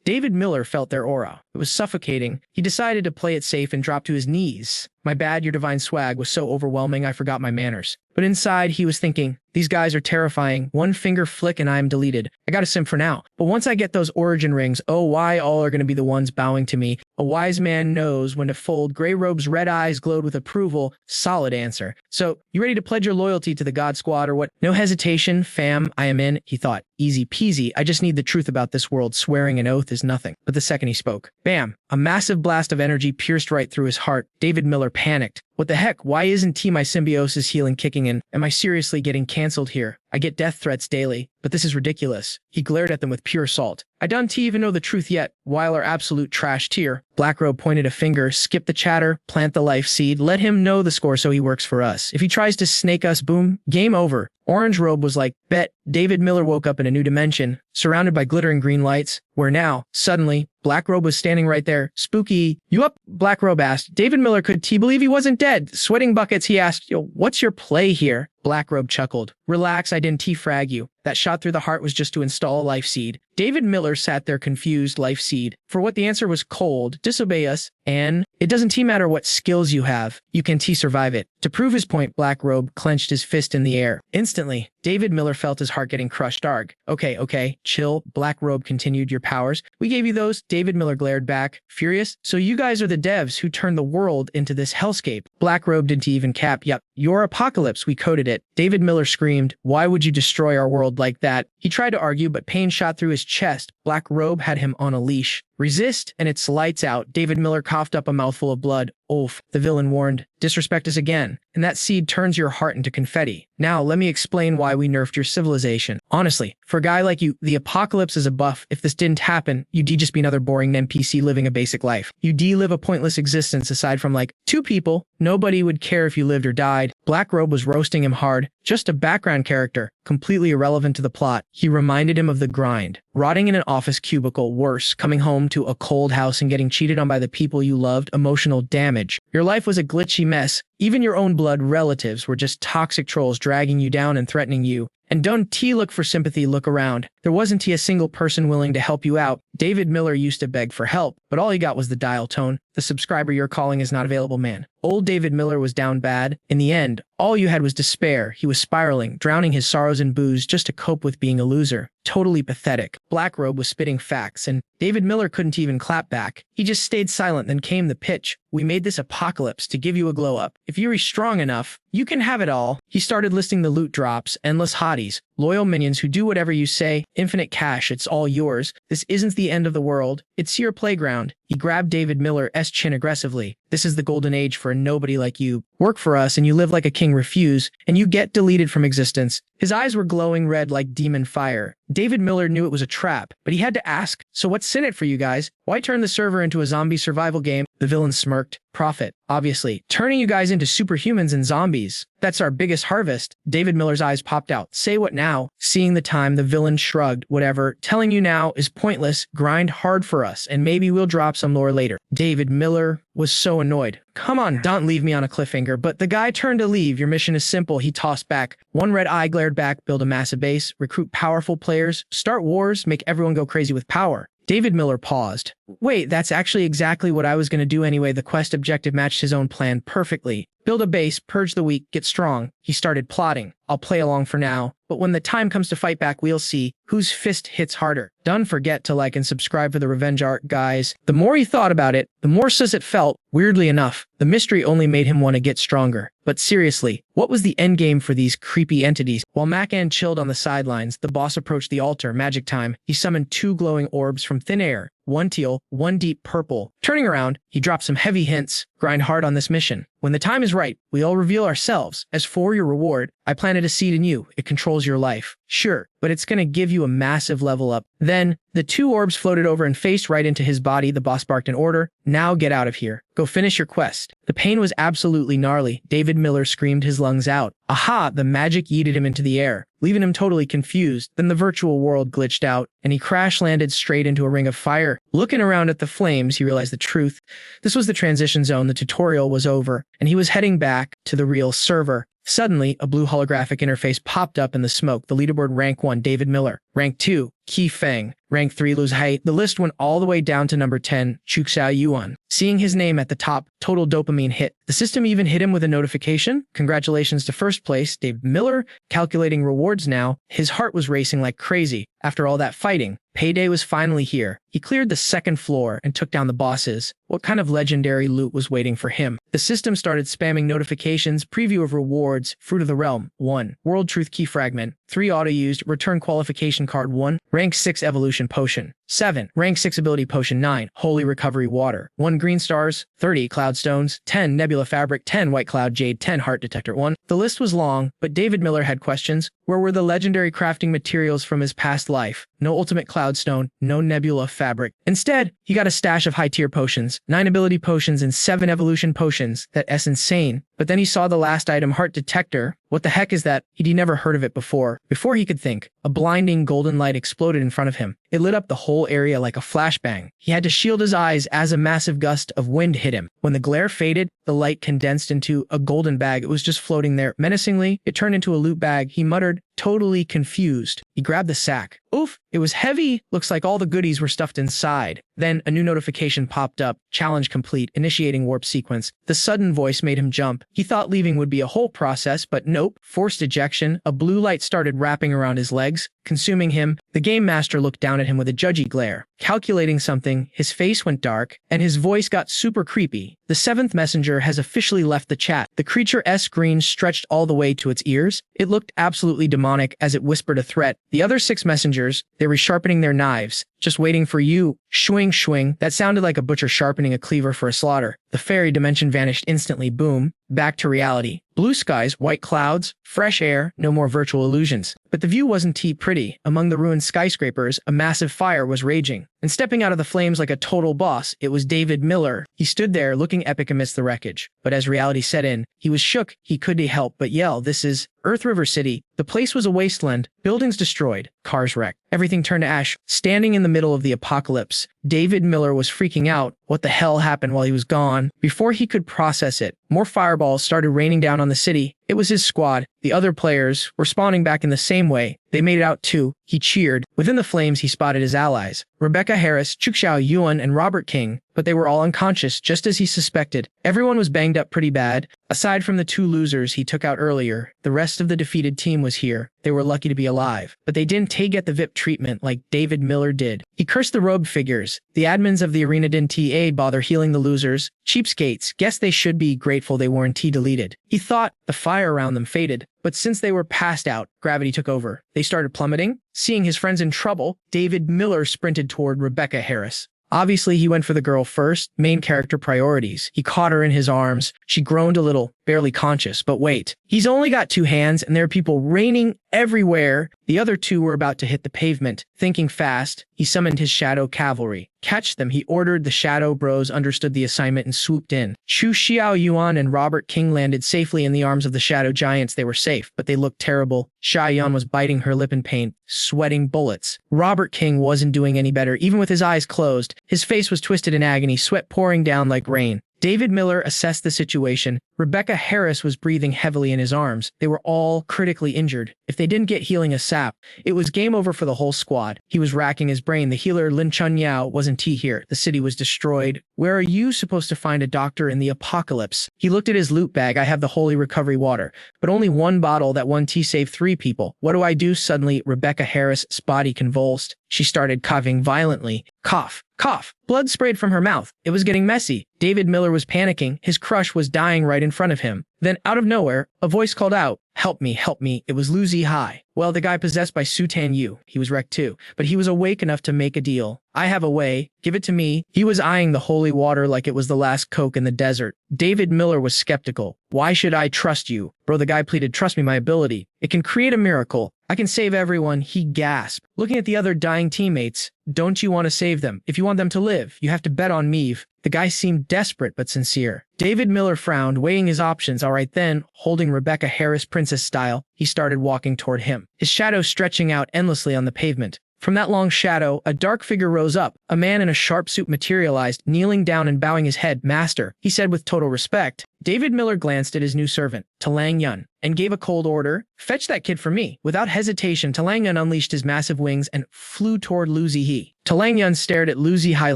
David Miller felt their aura. It was suffocating. He decided to play it safe and dropped to his knees. My bad, your divine swag was so overwhelming I forgot my manners. But inside, he was thinking, these guys are terrifying. One finger flick and I am deleted. I got a sim for now. But once I get those origin rings, oh, why all are going to be the ones bowing to me? A wise man knows when to fold. Gray robe's red eyes glowed with approval. Solid answer. So, you ready to pledge your loyalty to the God Squad or what? No hesitation, fam, I am in, he thought. Easy peasy, I just need the truth about this world. Swearing an oath is nothing. But the second he spoke, bam, a massive blast of energy pierced right through his heart. David Miller panicked. What the heck? Why isn't my symbiosis healing kicking in? Am I seriously getting cancelled here? I get death threats daily, but this is ridiculous. He glared at them with pure salt. I don't even know the truth yet. While our absolute trash tier. Blackrobe pointed a finger, skip the chatter, plant the life seed, let him know the score so he works for us. If he tries to snake us, boom, game over. Orange Robe was like, bet. David Miller woke up in a new dimension, surrounded by glittering green lights, where now, suddenly, Black Robe was standing right there. Spooky. You up? Black Robe asked. David Miller could he believe he wasn't dead? Sweating buckets, he asked, yo, what's your play here? Black Robe chuckled. Relax, I didn't frag you. That shot through the heart was just to install a life seed. David Miller sat there confused, life seed. For what the answer was cold, disobey us, and it doesn't matter what skills you have, you can survive it. To prove his point, Black Robe clenched his fist in the air. Instantly, David Miller felt his heart getting crushed. Arg. Okay, chill. Black Robe continued, your powers. We gave you those. David Miller glared back, furious. So you guys are the devs who turned the world into this hellscape. Black Robe didn't even cap. Yup, your apocalypse, we coded it. David Miller screamed, why would you destroy our world like that? He tried to argue, but pain shot through his chest. Black Robe had him on a leash. Resist, and it's lights out. David Miller coughed up a mouthful of blood. Oof, the villain warned. Disrespect us again, and that seed turns your heart into confetti. Now, let me explain why we nerfed your civilization. Honestly, for a guy like you, the apocalypse is a buff. If this didn't happen, you'd just be another boring NPC living a basic life. You'd live a pointless existence aside from like 2 people. Nobody would care if you lived or died. Black Robe was roasting him hard. Just a background character, completely irrelevant to the plot. He reminded him of the grind. Rotting in an office cubicle, worse, coming home to a cold house and getting cheated on by the people you loved, emotional damage. Your life was a glitchy mess. Even your own blood relatives were just toxic trolls dragging you down and threatening you. And don't look for sympathy, look around. There wasn't a single person willing to help you out. David Miller used to beg for help, but all he got was the dial tone. The subscriber you're calling is not available, man. Old David Miller was down bad. In the end, all you had was despair. He was spiraling, drowning his sorrows in booze just to cope with being a loser. Totally pathetic. Black Robe was spitting facts, and David Miller couldn't even clap back. He just stayed silent, then came the pitch. We made this apocalypse to give you a glow up. If you're strong enough, you can have it all. He started listing the loot drops, endless hotties, loyal minions who do whatever you say, infinite cash, it's all yours. This isn't the end of the world. It's your playground. He grabbed David Miller's chin aggressively. This is the golden age for a nobody like you. Work for us and you live like a king, refuse, and you get deleted from existence. His eyes were glowing red like demon fire. David Miller knew it was a trap, but he had to ask, so what's in it for you guys? Why turn the server into a zombie survival game? The villain smirked. Profit, obviously. Turning you guys into superhumans and zombies. That's our biggest harvest. David Miller's eyes popped out. Say what now? Seeing the time, the villain shrugged. Whatever. Telling you now is pointless. Grind hard for us, and maybe we'll drop some lore later. David Miller was so annoyed. Come on, don't leave me on a cliffhanger. But the guy turned to leave. Your mission is simple, he tossed back. One red eye glared back. Build a massive base. Recruit powerful players. Start wars. Make everyone go crazy with power. David Miller paused. Wait, that's actually exactly what I was going to do anyway. The quest objective matched his own plan perfectly. Build a base, purge the weak, get strong. He started plotting. I'll play along for now, but when the time comes to fight back, we'll see whose fist hits harder. Don't forget to like and subscribe for the revenge arc, guys. The more he thought about it, the more sus it felt. Weirdly enough, the mystery only made him want to get stronger. But seriously, what was the endgame for these creepy entities? While Macan chilled on the sidelines, the boss approached the altar. Magic time. He summoned 2 glowing orbs from thin air. One teal, one deep purple. Turning around, he dropped some heavy hints. Grind hard on this mission. When the time is right, we'll reveal ourselves. As for your reward, I planted a seed in you. It controls your life. Sure, but it's gonna give you a massive level up. Then, the 2 orbs floated over and faced right into his body. The boss barked an order. Now get out of here. Go finish your quest. The pain was absolutely gnarly. David Miller screamed his lungs out. Aha! The magic yeeted him into the air, leaving him totally confused. Then the virtual world glitched out, and he crash-landed straight into a ring of fire. Looking around at the flames, he realized the truth. This was the transition zone. The tutorial was over, and he was heading back to the real server. Suddenly, a blue holographic interface popped up in the smoke. The leaderboard: rank 1, David Miller. Rank 2, Qi Feng. Rank 3, Luz Hai. The list went all the way down to number 10, Chuxiao Yuan. Seeing his name at the top, total dopamine hit. The system even hit him with a notification. Congratulations to first place, David Miller. Calculating rewards now. His heart was racing like crazy. After all that fighting, payday was finally here. He cleared the second floor and took down the bosses. What kind of legendary loot was waiting for him? The system started spamming notifications. Preview of rewards. Fruit of the Realm 1. World Truth Key Fragment 3. Auto-used. Return Qualification Card 1. Rank 6 Evolution Potion 7. Rank 6 Ability Potion 9. Holy Recovery Water 1. Green Stars 30. Cloud Stones 10. Nebula Fabric 10. White Cloud Jade 10. Heart Detector 1. The list was long, but David Miller had questions. Where were the legendary crafting materials from his past life? No Ultimate Cloud Stone, no Nebula Fabric. Instead, he got a stash of high-tier potions, 9 ability potions and 7 evolution potions. That's insane. But then he saw the last item, Heart Detector. What the heck is that? He'd never heard of it before. Before he could think, a blinding golden light exploded in front of him. It lit up the whole area like a flashbang. He had to shield his eyes as a massive gust of wind hit him. When the glare faded, the light condensed into a golden bag. It was just floating there. Menacingly, it turned into a loot bag. He muttered, totally confused. He grabbed the sack. Oof, it was heavy. Looks like all the goodies were stuffed inside. Then a new notification popped up. Challenge complete. Initiating warp sequence. The sudden voice made him jump. He thought leaving would be a whole process, but nope. Forced ejection. A blue light started wrapping around his legs, consuming him. The game master looked down at him with a judgy glare. Calculating something, his face went dark, and his voice got super creepy. The 7th messenger has officially left the chat. The creature's screen stretched all the way to its ears. It looked absolutely demonic as it whispered a threat. The other 6 messengers, they were sharpening their knives, just waiting for you. Shwing, shwing. That sounded like a butcher sharpening a cleaver for a slaughter. The fairy dimension vanished instantly. Boom. Back to reality. Blue skies, white clouds, fresh air, no more virtual illusions. But the view wasn't too pretty. Among the ruined skyscrapers, a massive fire was raging. And stepping out of the flames like a total boss, it was David Miller. He stood there looking epic amidst the wreckage. But as reality set in, he was shook. He couldn't help but yell, "This is Earth River City." The place was a wasteland, buildings destroyed, cars wrecked. Everything turned to ash. Standing in the middle of the apocalypse, David Miller was freaking out. What the hell happened while he was gone? Before he could process it, more fireballs started raining down on the city. It was his squad. The other players were spawning back in the same way. They made it out too. He cheered. Within the flames, he spotted his allies, Rebecca Harris, Chuxiao Yuan, and Robert King, but they were all unconscious, just as he suspected. Everyone was banged up pretty bad. Aside from the 2 losers he took out earlier, the rest of the defeated team was here. They were lucky to be alive, but they didn't get the VIP treatment like David Miller did. He cursed the robed figures. The admins of the arena didn't bother healing the losers. Cheapskates. Guess they should be grateful they weren't deleted. He thought the fire around them faded, but since they were passed out, gravity took over. They started plummeting. Seeing his friends in trouble, David Miller sprinted toward Rebecca Harris. Obviously, he went for the girl first. Main character priorities. He caught her in his arms. She groaned a little, barely conscious. But wait, he's only got 2 hands and there are people raining everywhere. The other 2 were about to hit the pavement. Thinking fast, he summoned his shadow cavalry. Catch them, he ordered. The shadow bros understood the assignment and swooped in. Chu Xiao Yuan and Robert King landed safely in the arms of the shadow giants. They were safe, but they looked terrible. Xia Yuan was biting her lip in pain, sweating bullets. Robert King wasn't doing any better, even with his eyes closed. His face was twisted in agony, sweat pouring down like rain. David Miller assessed the situation. Rebecca Harris was breathing heavily in his arms. They were all critically injured. If they didn't get healing ASAP, it was game over for the whole squad. He was racking his brain. The healer Lin Chun Yao wasn't here. The city was destroyed. Where are you supposed to find a doctor in the apocalypse? He looked at his loot bag. I have the holy recovery water, but only 1 bottle. That 1 tea saved 3 people. What do I do? Suddenly, Rebecca Harris' body convulsed. She started coughing violently. Cough. Cough. Blood sprayed from her mouth. It was getting messy. David Miller was panicking. His crush was dying right in front of him. Then, out of nowhere, a voice called out, "Help me, help me." It was Lu Zihai. Well, the guy possessed by Su Tan Yu. He was wrecked too, but he was awake enough to make a deal. I have a way. Give it to me. He was eyeing the holy water like it was the last Coke in the desert. David Miller was skeptical. Why should I trust you? Bro, the guy pleaded, trust me, my ability. It can create a miracle. I can save everyone, he gasped. Looking at the other dying teammates, don't you want to save them? If you want them to live, you have to bet on me. The guy seemed desperate but sincere. David Miller frowned, weighing his options. All right then, holding Rebecca Harris princess style, he started walking toward him, his shadow stretching out endlessly on the pavement. From that long shadow, a dark figure rose up. A man in a sharp suit materialized, kneeling down and bowing his head. Master, he said with total respect. David Miller glanced at his new servant, Talang Yun, and gave a cold order. Fetch that kid for me. Without hesitation, Talang Yun unleashed his massive wings and flew toward Lu Zihe. Talang Yun stared at Lu Zihe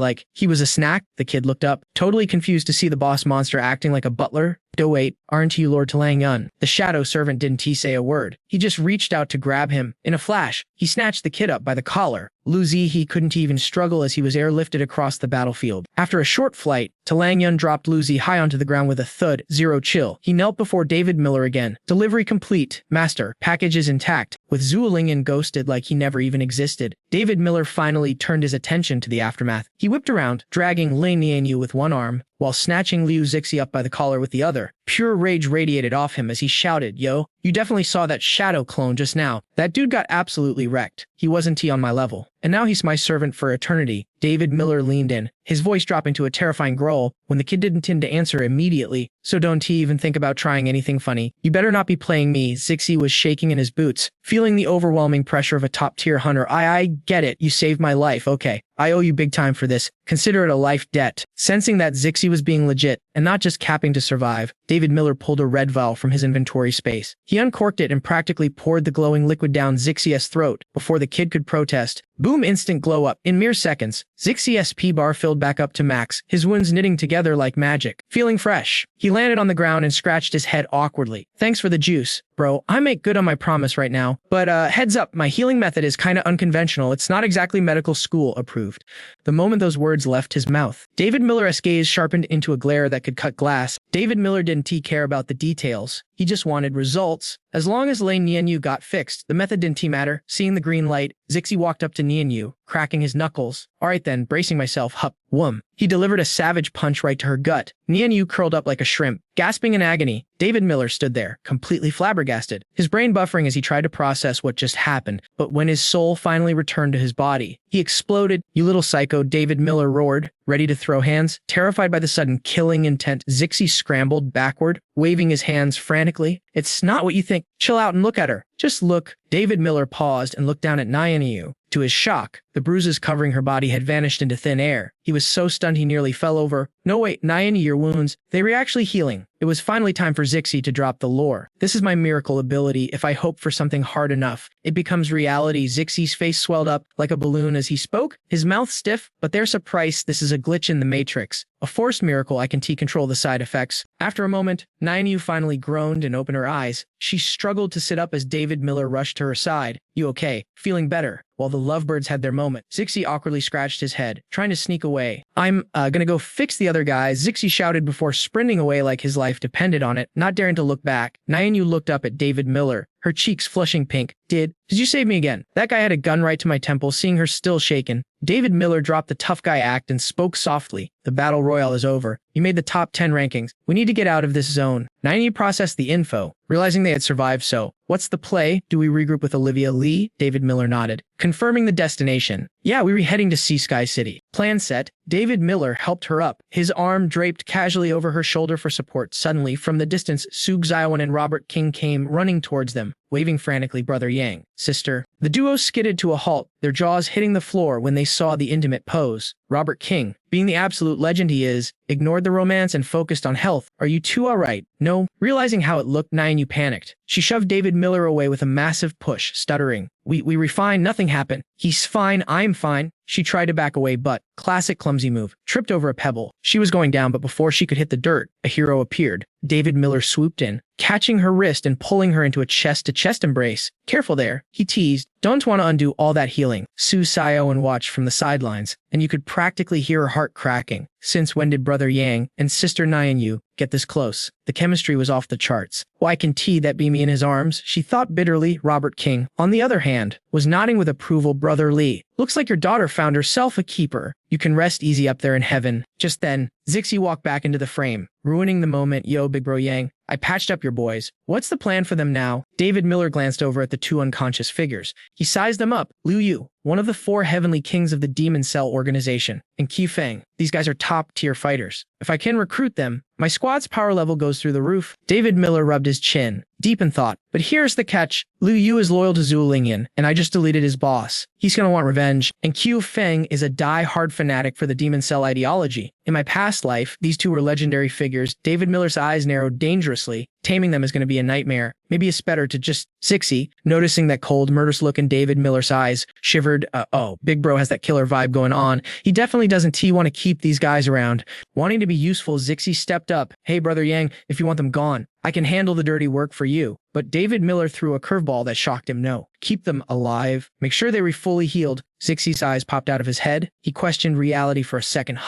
like he was a snack. The kid looked up, totally confused to see the boss monster acting like a butler. "Do wait, aren't you Lord Talang Yun?" The shadow servant didn't say a word. He just reached out to grab him. In a flash, he snatched the kid up by the collar. Lu Zihe couldn't even struggle as he was airlifted across the battlefield. After a short flight, Talang Yun dropped Lu Zihe onto the ground with a thud. Zero chill. He knelt before David Miller again. Delivery complete. Master, package is intact. With Zuolingyan ghosted like he never even existed, David Miller finally turned his attention to the aftermath. He whipped around, dragging Lei Nianyu with one arm, while snatching Liu Zixi up by the collar with the other. Pure rage radiated off him as he shouted, "Yo, you definitely saw that shadow clone just now. That dude got absolutely wrecked. He wasn't on my level. And now he's my servant for eternity." David Miller leaned in, his voice dropping to a terrifying growl when the kid didn't tend to answer immediately. "So don't even think about trying anything funny. You better not be playing me." Zixi was shaking in his boots, feeling the overwhelming pressure of a top-tier hunter. I get it. You saved my life. Okay. I owe you big time for this. Consider it a life debt." Sensing that Zixi was being legit and not just capping to survive, David Miller pulled a red vial from his inventory space. He uncorked it and practically poured the glowing liquid down Zixi's throat before the kid could protest. Boom, instant glow up. In mere seconds, Zixi's P bar filled back up to max, his wounds knitting together like magic. Feeling fresh, he landed on the ground and scratched his head awkwardly. "Thanks for the juice, bro. I make good on my promise right now. But heads up, my healing method is kinda unconventional. It's not exactly medical school approved." The moment those words left his mouth, David Miller's gaze sharpened into a glare that could cut glass. David Miller didn't care about the details. He just wanted results. As long as Lei Nianyu got fixed, the method didn't matter. Seeing the green light, Zixi walked up to Nianyu, cracking his knuckles. "All right then," bracing myself, hup, whum. He delivered a savage punch right to her gut. Nianyu curled up like a shrimp, gasping in agony. David Miller stood there, completely flabbergasted, his brain buffering as he tried to process what just happened. But when his soul finally returned to his body, he exploded. "You little psycho," David Miller roared, ready to throw hands. Terrified by the sudden killing intent, Zixi scrambled backward, waving his hands frantically. "It's not what you think. Chill out and look at her. Just look." David Miller paused and looked down at Nianyu. To his shock, the bruises covering her body had vanished into thin air. He was so stunned he nearly fell over. "No wait, Nianyu, your wounds, they were actually healing." It was finally time for Zixi to drop the lore. "This is my miracle ability. If I hope for something hard enough, it becomes reality." Zixi's face swelled up like a balloon as he spoke, his mouth stiff, but there's a price. This is a glitch in the Matrix. A forced miracle. I can control the side effects. After a moment, Nianyu finally groaned and opened her eyes. She struggled to sit up as David Miller rushed to her side. "You okay?" "Feeling better." While the lovebirds had their moment, Zixi awkwardly scratched his head, trying to sneak away. "I'm gonna go fix the other guy," Zixi shouted before sprinting away like his life depended on it, not daring to look back. Nianyu looked up at David Miller, her cheeks flushing pink. Did you save me again?" "That guy had a gun right to my temple." Seeing her still shaken, David Miller dropped the tough guy act and spoke softly. "The battle royale is over. You made the top 10 rankings. We need to get out of this zone." Nianyu processed the info, realizing they had survived. "So, what's the play? Do we regroup with Olivia Lee?" David Miller nodded, confirming the destination. "Yeah, we were heading to Sea Sky City." Plan set. David Miller helped her up, his arm draped casually over her shoulder for support. Suddenly, from the distance, Sug Zaiwan and Robert King came running towards them, waving frantically. "Brother Yang, sister." The duo skidded to a halt, their jaws hitting the floor when they saw the intimate pose. Robert King, being the absolute legend he is, ignored the romance and focused on health. "Are you two all right?" "No." Realizing how it looked, Nianyu panicked. She shoved David Miller away with a massive push, stuttering. We refined, nothing happened." "He's fine, I'm fine." She tried to back away, but, classic clumsy move, tripped over a pebble. She was going down, but before she could hit the dirt, a hero appeared. David Miller swooped in, catching her wrist and pulling her into a chest-to-chest embrace. "Careful there," he teased, Don't want to undo all that healing. Su Xiaowen watched from the sidelines, and you could practically hear her heart cracking. Since when did Brother Yang and Sister Nyanyu get this close? The chemistry was off the charts. Why can that be me in his arms? She thought bitterly. Robert King, on the other hand, was nodding with approval. Brother Lee, looks like your daughter found herself a keeper. You can rest easy up there in heaven. Just then, Zixi walked back into the frame, ruining the moment. Yo, Big Bro Yang, I patched up your boys. What's the plan for them now? David Miller glanced over at the two unconscious figures. He sized them up. Liu Yu, one of the 4 heavenly kings of the Demon Cell organization, and Qi Feng. These guys are top-tier fighters. If I can recruit them, my squad's power level goes through the roof. David Miller rubbed his chin, deep in thought. But here's the catch. Liu Yu is loyal to Zhu Lingyan, and I just deleted his boss. He's gonna want revenge. And Qi Feng is a die-hard fanatic for the Demon Cell ideology. In my past life, these two were legendary figures. David Miller's eyes narrowed dangerously. Taming them is going to be a nightmare. Maybe it's better to just... Zixi, noticing that cold, murderous look in David Miller's eyes, shivered. Oh, Big Bro has that killer vibe going on. He definitely doesn't want to keep these guys around. Wanting to be useful, Zixi stepped up. Hey, Brother Yang, if you want them gone, I can handle the dirty work for you. But David Miller threw a curveball that shocked him. No. Keep them alive. Make sure they were fully healed. Zixi's eyes popped out of his head. He questioned reality for a second.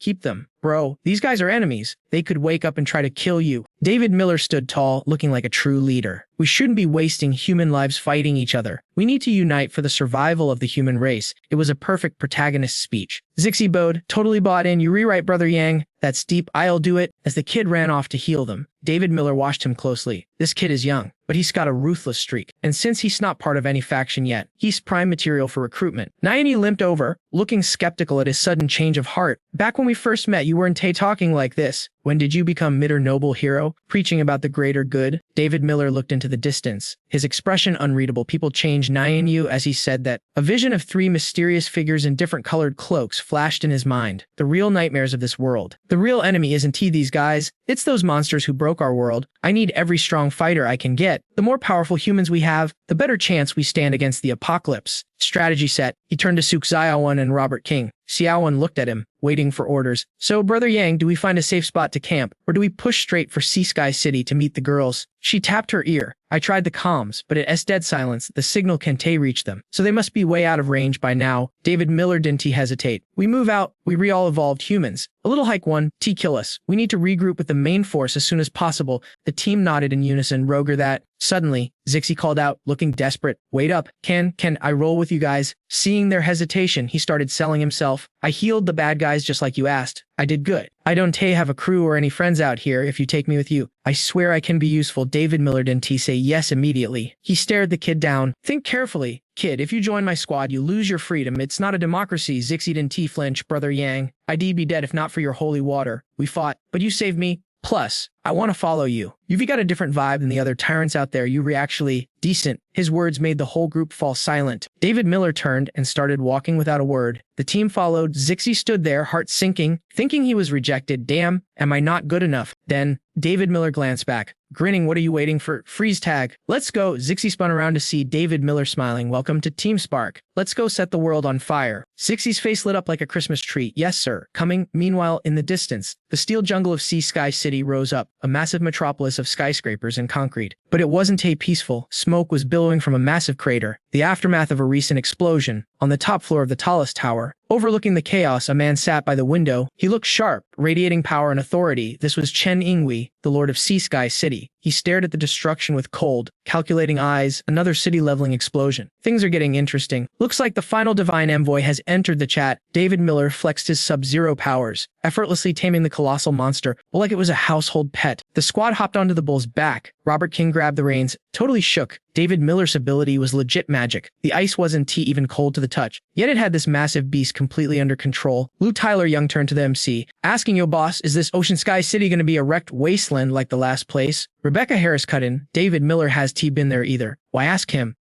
Keep them. Bro, these guys are enemies. They could wake up and try to kill you. David Miller stood tall, looking like a true leader. We shouldn't be wasting human lives fighting each other. We need to unite for the survival of the human race. It was a perfect protagonist speech. Zixi bowed, totally bought in. You rewrite, Brother Yang. That's deep. I'll do it. As the kid ran off to heal them, David Miller watched him closely. This kid is young, but he's got a ruthless streak. And since he's not part of any faction yet, he's prime material for recruitment. Nayani limped over, looking skeptical at his sudden change of heart. Back when we first met, you weren't talking like this. When did you become Mitter Noble Hero, preaching about the greater good? David Miller looked into the distance, his expression unreadable. People changed. Nyanyu, as he said that, a vision of 3 mysterious figures in different colored cloaks flashed in his mind. The real nightmares of this world. The real enemy isn't these guys. It's those monsters who broke our world. I need every strong fighter I can get. The more powerful humans we have, the better chance we stand against the apocalypse. Strategy set. He turned to Suk Xiaowen and Robert King. Xiaowen looked at him, waiting for orders. So, Brother Yang, do we find a safe spot to camp, or do we push straight for Sea Sky City to meet the girls? She tapped her ear. I tried the comms, but it's dead silence. The signal can't reach them, so they must be way out of range by now. David Miller didn't hesitate. We move out. We all evolved humans. A little hike 1, kill us. We need to regroup with the main force as soon as possible. The team nodded in unison. Roger that. Suddenly, Zixi called out, looking desperate. Wait up. Can I roll with you guys? Seeing their hesitation, he started selling himself. I healed the bad guys just like you asked. I did good. I don't have a crew or any friends out here if you take me with you. I swear I can be useful. David Miller didn't say yes immediately. He stared the kid down. Think carefully. Kid, if you join my squad, you lose your freedom. It's not a democracy. Zixi didn't flinch. Brother Yang, I'd be dead if not for your holy water. We fought, but you saved me. Plus, I want to follow you. You've got a different vibe than the other tyrants out there. You're actually decent. His words made the whole group fall silent. David Miller turned and started walking without a word. The team followed. Zixi stood there, heart sinking, thinking he was rejected. Damn, am I not good enough? Then, David Miller glanced back, grinning. What are you waiting for? Freeze tag. Let's go. Zixi spun around to see David Miller smiling. Welcome to Team Spark. Let's go set the world on fire. Zixi's face lit up like a Christmas tree. Yes, sir. Coming. Meanwhile, in the distance, the steel jungle of Sea Sky City rose up, a massive metropolis of skyscrapers and concrete. But it wasn't peaceful. Smoke was billowing from a massive crater, the aftermath of a recent explosion. On the top floor of the tallest tower, overlooking the chaos, a man sat by the window. He looked sharp, radiating power and authority. This was Chen Yinghui, the Lord of Sea Sky City. He stared at the destruction with cold, calculating eyes. Another city-leveling explosion. Things are getting interesting. Looks like the final divine envoy has entered the chat. David Miller flexed his sub-zero powers, effortlessly taming the colossal monster, like it was a household pet. The squad hopped onto the bull's back. Robert King grabbed the reins, totally shook. David Miller's ability was legit magic. The ice wasn't even cold to the touch, yet it had this massive beast completely under control. Lou Tyler Young turned to the MC, asking, yo boss, is this Ocean Sky City gonna be a wrecked wasteland like the last place? Rebecca Harris cut in, David Miller has been there either. Why ask him?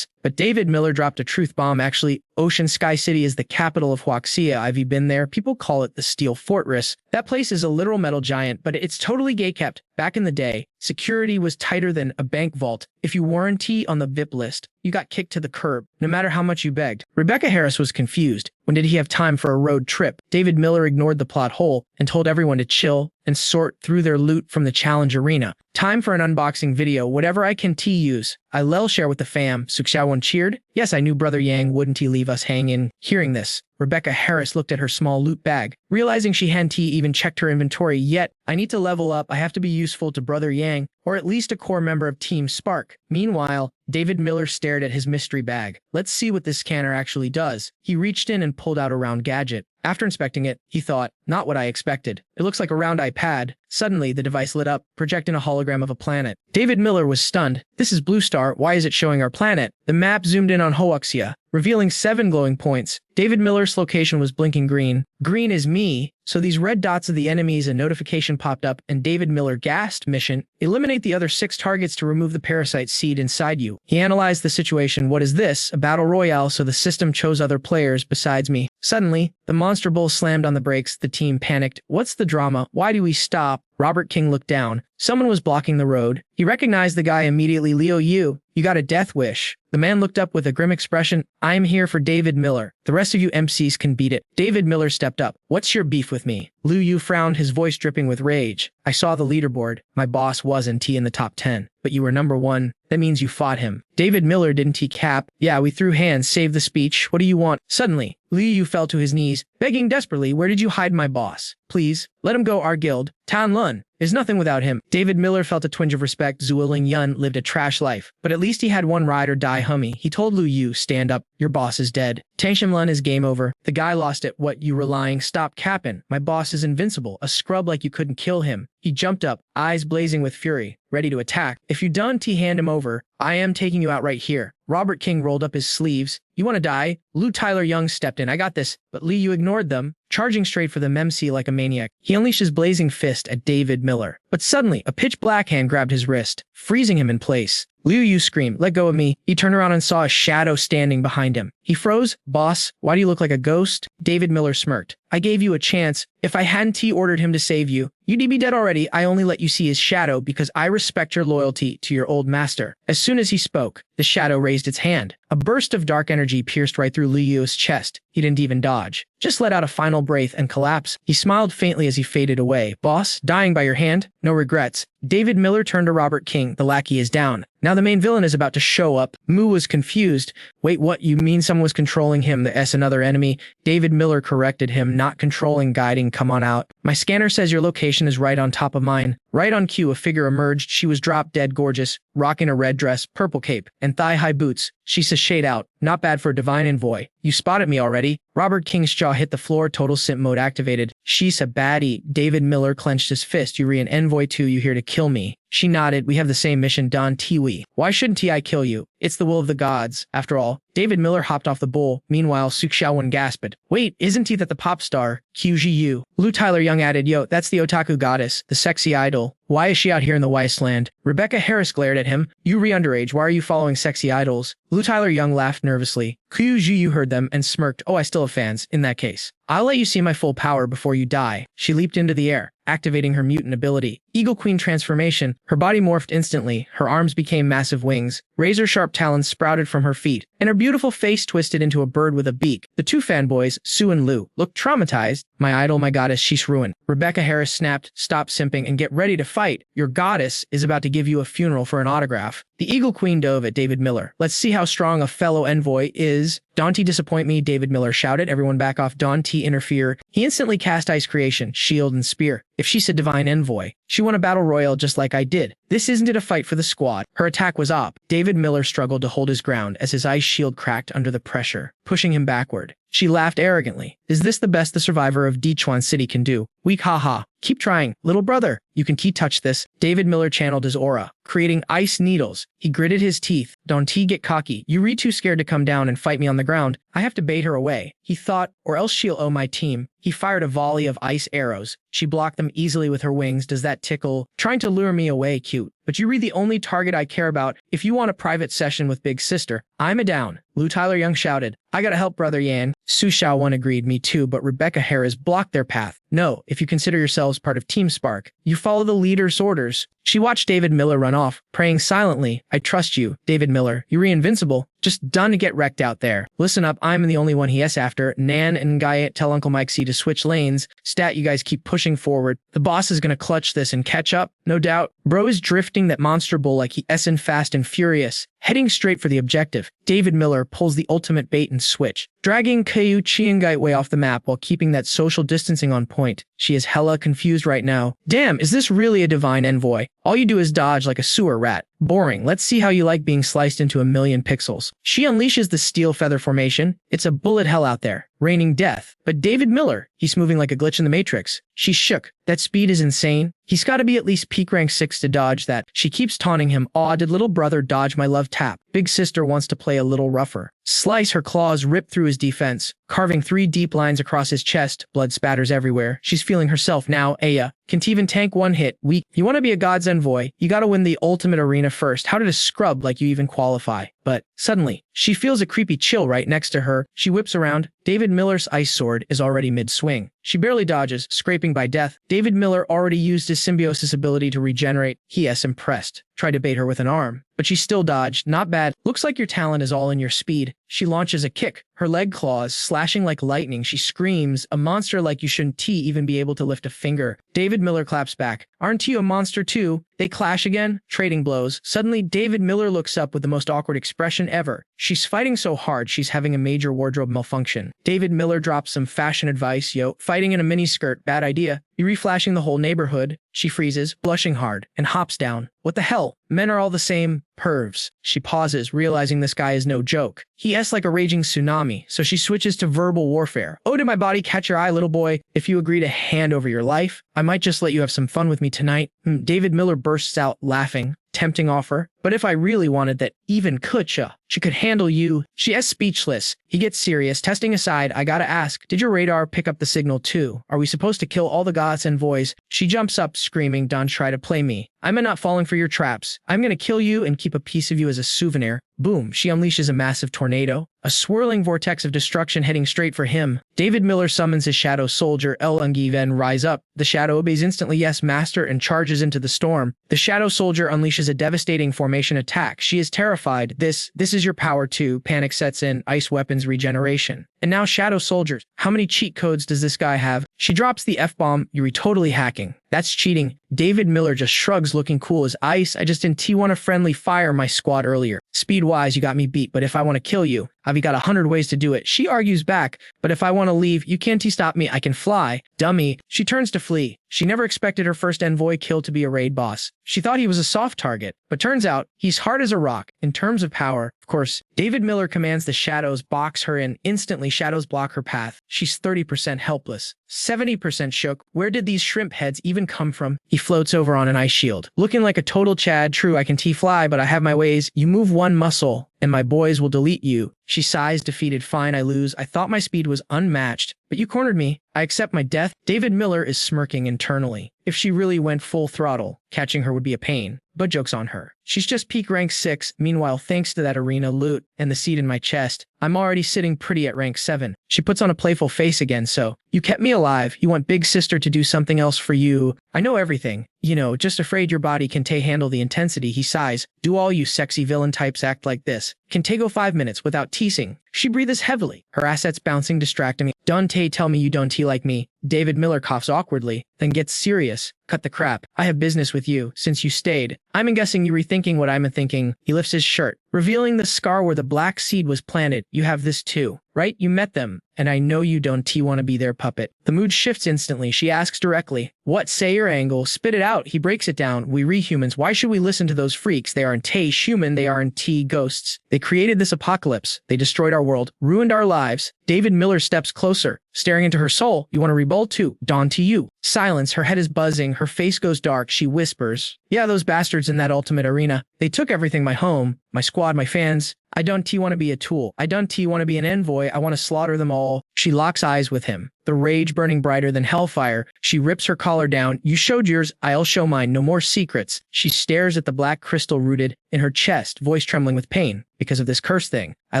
But David Miller dropped a truth bomb. Actually, Ocean Sky City is the capital of Huaxia. I've been there. People call it the Steel Fortress. That place is a literal metal giant, but it's totally gate-kept. Back in the day, security was tighter than a bank vault. If you weren't on the VIP list, you got kicked to the curb, no matter how much you begged. Rebecca Harris was confused. When did he have time for a road trip? David Miller ignored the plot hole and told everyone to chill and sort through their loot from the challenge arena. Time for an unboxing video, whatever I can use. I lel share with the fam. Sukshawan cheered. Yes, I knew Brother Yang wouldn't he leave us hanging. Hearing this, Rebecca Harris looked at her small loot bag, realizing she hadn't even checked her inventory yet. I need to level up. I have to be useful to Brother Yang, or at least a core member of Team Spark. Meanwhile, David Miller stared at his mystery bag. Let's see what this scanner actually does. He reached in and pulled out a round gadget. After inspecting it, he thought, not what I expected. It looks like a round iPad. Suddenly, the device lit up, projecting a hologram of a planet. David Miller was stunned. This is Blue Star. Why is it showing our planet? The map zoomed in on Hoaxia, revealing 7 glowing points. David Miller's location was blinking green. Green is me. So these red dots are the enemies. A notification popped up, and David Miller gasped. Mission: eliminate the other 6 targets to remove the parasite seed inside you. He analyzed the situation. What is this? A battle royale, so the system chose other players besides me. Suddenly, the monster bull slammed on the brakes. The team panicked. What's the drama? Why do we stop? Robert King looked down. Someone was blocking the road. He recognized the guy immediately. Leo Yu, you got a death wish. The man looked up with a grim expression. I'm here for David Miller. The rest of you MCs can beat it. David Miller stepped up. What's your beef with me? Liu Yu frowned, his voice dripping with rage. I saw the leaderboard. My boss wasn't in the top 10, but you were number 1. That means you fought him. David Miller didn't cap. Yeah, we threw hands. Save the speech. What do you want? Suddenly, Liu Yu fell to his knees, begging desperately, where did you hide my boss? Please, let him go. Our guild, Tan Lun, is nothing without him. David Miller felt a twinge of respect. Zuoling Yun lived a trash life, but at least he had one ride or die hummy. He told Liu Yu, stand up. Your boss is dead. Tangshim Lun is game over. The guy lost it. What, you were lying? Stop capping. My boss is invincible. A scrub like you couldn't kill him. He jumped up, eyes blazing with fury, ready to attack. If you done hand him over, I am taking you out right here. Robert King rolled up his sleeves. You want to die? Lou Tyler Young stepped in. I got this. But Lee Yu ignored them, charging straight for the MC like a maniac. He unleashed his blazing fist at David Miller. But suddenly, a pitch black hand grabbed his wrist, freezing him in place. Liu Yu screamed, let go of me. He turned around and saw a shadow standing behind him. He froze. Boss, why do you look like a ghost? David Miller smirked. I gave you a chance. If I hadn't ordered him to save you, you'd be dead already. I only let you see his shadow because I respect your loyalty to your old master. As soon as he spoke, the shadow raised its hand. A burst of dark energy pierced right through Liu Yu's chest. He didn't even dodge. Just let out a final breath and collapse. He smiled faintly as he faded away. Boss, dying by your hand? No regrets. David Miller turned to Robert King. The lackey is down. Now the main villain is about to show up. Mu was confused. Wait, what? You mean someone was controlling him? The S another enemy? David Miller corrected him. Not controlling, guiding. Come on out. My scanner says your location is right on top of mine. Right on cue, a figure emerged. She was drop dead gorgeous, rocking a red dress, purple cape, and thigh-high boots. She sashayed out. Not bad for a divine envoy. You spotted me already. Robert King's jaw hit the floor. Total simp mode activated. She's a baddie. David Miller clenched his fist. You re an envoy too. You here to kill me? She nodded. We have the same mission, Don Tiwi. Why shouldn't I kill you? It's the will of the gods. After all, David Miller hopped off the bull. Meanwhile, Suk Xiaowen gasped. Wait, isn't he that the pop star? QGU. Lou Tyler Young added, yo, that's the otaku goddess, the sexy idol. Why is she out here in the wasteland? Rebecca Harris glared at him. You re-underage. Why are you following sexy idols? Lou Tyler Young laughed nervously. QGU heard them and smirked. Oh, I still have fans. In that case, I'll let you see my full power before you die. She leaped into the air, activating her mutant ability. Eagle Queen transformation. Her body morphed instantly. Her arms became massive wings. Razor-sharp talons sprouted from her feet, and her beautiful face twisted into a bird with a beak. The two fanboys, Sue and Lou, looked traumatized. My idol, my goddess, she's ruined. Rebecca Harris snapped, stop simping and get ready to fight. Your goddess is about to give you a funeral for an autograph. The Eagle Queen dove at David Miller. Let's see how strong a fellow envoy is. Dante disappoint me, David Miller shouted. Everyone back off. Dante interfere. He instantly cast ice creation, shield, and spear. If she said divine envoy, she won a battle royal just like I did. This isn't it a fight for the squad. Her attack was op. David Miller struggled to hold his ground as his ice shield cracked under the pressure, pushing him backward. She laughed arrogantly. Is this the best the survivor of Dichuan City can do? Weak haha. Keep trying, little brother. You can touch this. David Miller channeled his aura, creating ice needles. He gritted his teeth. Don't get cocky. You re too scared to come down and fight me on the ground. I have to bait her away. He thought, or else she'll owe my team. He fired a volley of ice arrows. She blocked them easily with her wings. Does that tickle? Trying to lure me away, cute. But you read the only target I care about. If you want a private session with Big Sister, I'm a down. Lou Tyler Young shouted. I gotta help Brother Yan. Su Xiaowen agreed, me too, but Rebecca Harris blocked their path. No, if you consider yourselves part of Team Spark, you follow the leader's orders. She watched David Miller run off, praying silently. I trust you, David Miller. You're invincible. Just done to get wrecked out there. Listen up, I'm the only one he s after. Nan and Guyet tell Uncle Mike C to switch lanes. Stat, you guys keep pushing forward. The boss is gonna clutch this and catch up, no doubt. Bro is drifting that monster bull like he s in Fast and Furious, heading straight for the objective. David Miller pulls the ultimate bait and switch, dragging Kyu Chiangite way off the map while keeping that social distancing on point. She is hella confused right now. Damn, is this really a divine envoy? All you do is dodge like a sewer rat. Boring. Let's see how you like being sliced into a million pixels. She unleashes the steel feather formation. It's a bullet hell out there, raining death. But David Miller, he's moving like a glitch in the Matrix. She's shook. That speed is insane. He's got to be at least peak rank 6 to dodge that. She keeps taunting him. Aw, did little brother dodge my love tap? Big sister wants to play a little rougher. Slice, her claws rip through his defense, carving 3 deep lines across his chest. Blood spatters everywhere. She's feeling herself now. Aya can't even tank one hit. Weak. You want to be a god's envoy, you gotta win the ultimate arena first. How did a scrub like you even qualify? But suddenly, she feels a creepy chill right next to her. She whips around. David Miller's ice sword is already mid-swing. She barely dodges, scraping by death. David Miller already used his symbiosis ability to regenerate. He is impressed. Tried to bait her with an arm, but she still dodged. Not bad. Looks like your talent is all in your speed. She launches a kick, her leg claws slashing like lightning. She screams, a monster like you shouldn't even be able to lift a finger. David Miller claps back. Aren't you a monster too? They clash again, trading blows. Suddenly, David Miller looks up with the most awkward expression ever. She's fighting so hard, she's having a major wardrobe malfunction. David Miller drops some fashion advice. Yo, fighting in a miniskirt, bad idea. You're reflashing the whole neighborhood. She freezes, blushing hard, and hops down. What the hell? Men are all the same. Pervs. She pauses, realizing this guy is no joke. He s like a raging tsunami, so she switches to verbal warfare. Oh, did my body catch your eye, little boy? If you agree to hand over your life, I might just let you have some fun with me tonight. David Miller bursts out laughing. Tempting offer, but if I really wanted that even Kutcha, she could handle you. She is speechless. He gets serious, testing aside. I gotta ask, did your radar pick up the signal too? Are we supposed to kill all the gods and boys? She jumps up, screaming, don't try to play me. I'm not falling for your traps. I'm gonna kill you and keep a piece of you as a souvenir. Boom, she unleashes a massive tornado, a swirling vortex of destruction heading straight for him. David Miller summons his shadow soldier, El Ungiven, rise up. The shadow obeys instantly, yes, master, and charges into the storm. The shadow soldier unleashes a devastating formation attack. She is terrified. This is your power too. Panic sets in, ice weapons regeneration. And now shadow soldiers. How many cheat codes does this guy have? She drops the F-bomb. You're totally hacking. That's cheating. David Miller just shrugs, looking cool as ice. I just didn't T1 a friendly fire my squad earlier. Speed-wise, you got me beat, but if I want to kill you, I've got 100 ways to do it. She argues back, but if I want to leave, you can't stop me. I can fly. Dummy. She turns to flee. She never expected her first envoy kill to be a raid boss. She thought he was a soft target, but turns out he's hard as a rock. In terms of power, of course, David Miller commands the shadows box her in. Instantly, shadows block her path. She's 30% helpless, 70% shook. Where did these shrimp heads even come from? He floats over on an ice shield, looking like a total Chad. True, I can T-fly, but I have my ways. You move one muscle, and my boys will delete you. She sighs, defeated. Fine, I lose. I thought my speed was unmatched, but you cornered me. I accept my death. David Miller is smirking internally. If she really went full throttle, catching her would be a pain. But joke's on her. She's just peak rank 6. Meanwhile, thanks to that arena loot and the seed in my chest, I'm already sitting pretty at rank 7. She puts on a playful face again. So, you kept me alive. You want Big Sister to do something else for you. I know everything. You know, just afraid your body can handle the intensity. He sighs. Do all you sexy villain types act like this? Can go 5 minutes without teasing? She breathes heavily, her assets bouncing, distracting me. Don't tell me you don't like me. David Miller coughs awkwardly, then gets serious. Cut the crap. I have business with you, since you stayed. I'm guessing you rethinking what I'm thinking. He lifts his shirt, revealing the scar where the black seed was planted. You have this too, right? You met them, and I know you don't want to be their puppet. The mood shifts instantly. She asks directly, what say your angle? Spit it out. He breaks it down. We rehumans, why should we listen to those freaks? They aren't human, they aren't ghosts. They created this apocalypse. They destroyed our world, ruined our lives. David Miller steps closer, staring into her soul. You want to revolt too? Dawn to you. Silence, her head is buzzing, her face goes dark. She whispers, yeah, those bastards in that ultimate arena. They took everything, my home, my squad, my fans. I don't want to be a tool. I don't want to be an envoy. I want to slaughter them all. She locks eyes with him, the rage burning brighter than hellfire. She rips her collar down. You showed yours, I'll show mine. No more secrets. She stares at the black crystal rooted in her chest, voice trembling with pain. Because of this curse thing, I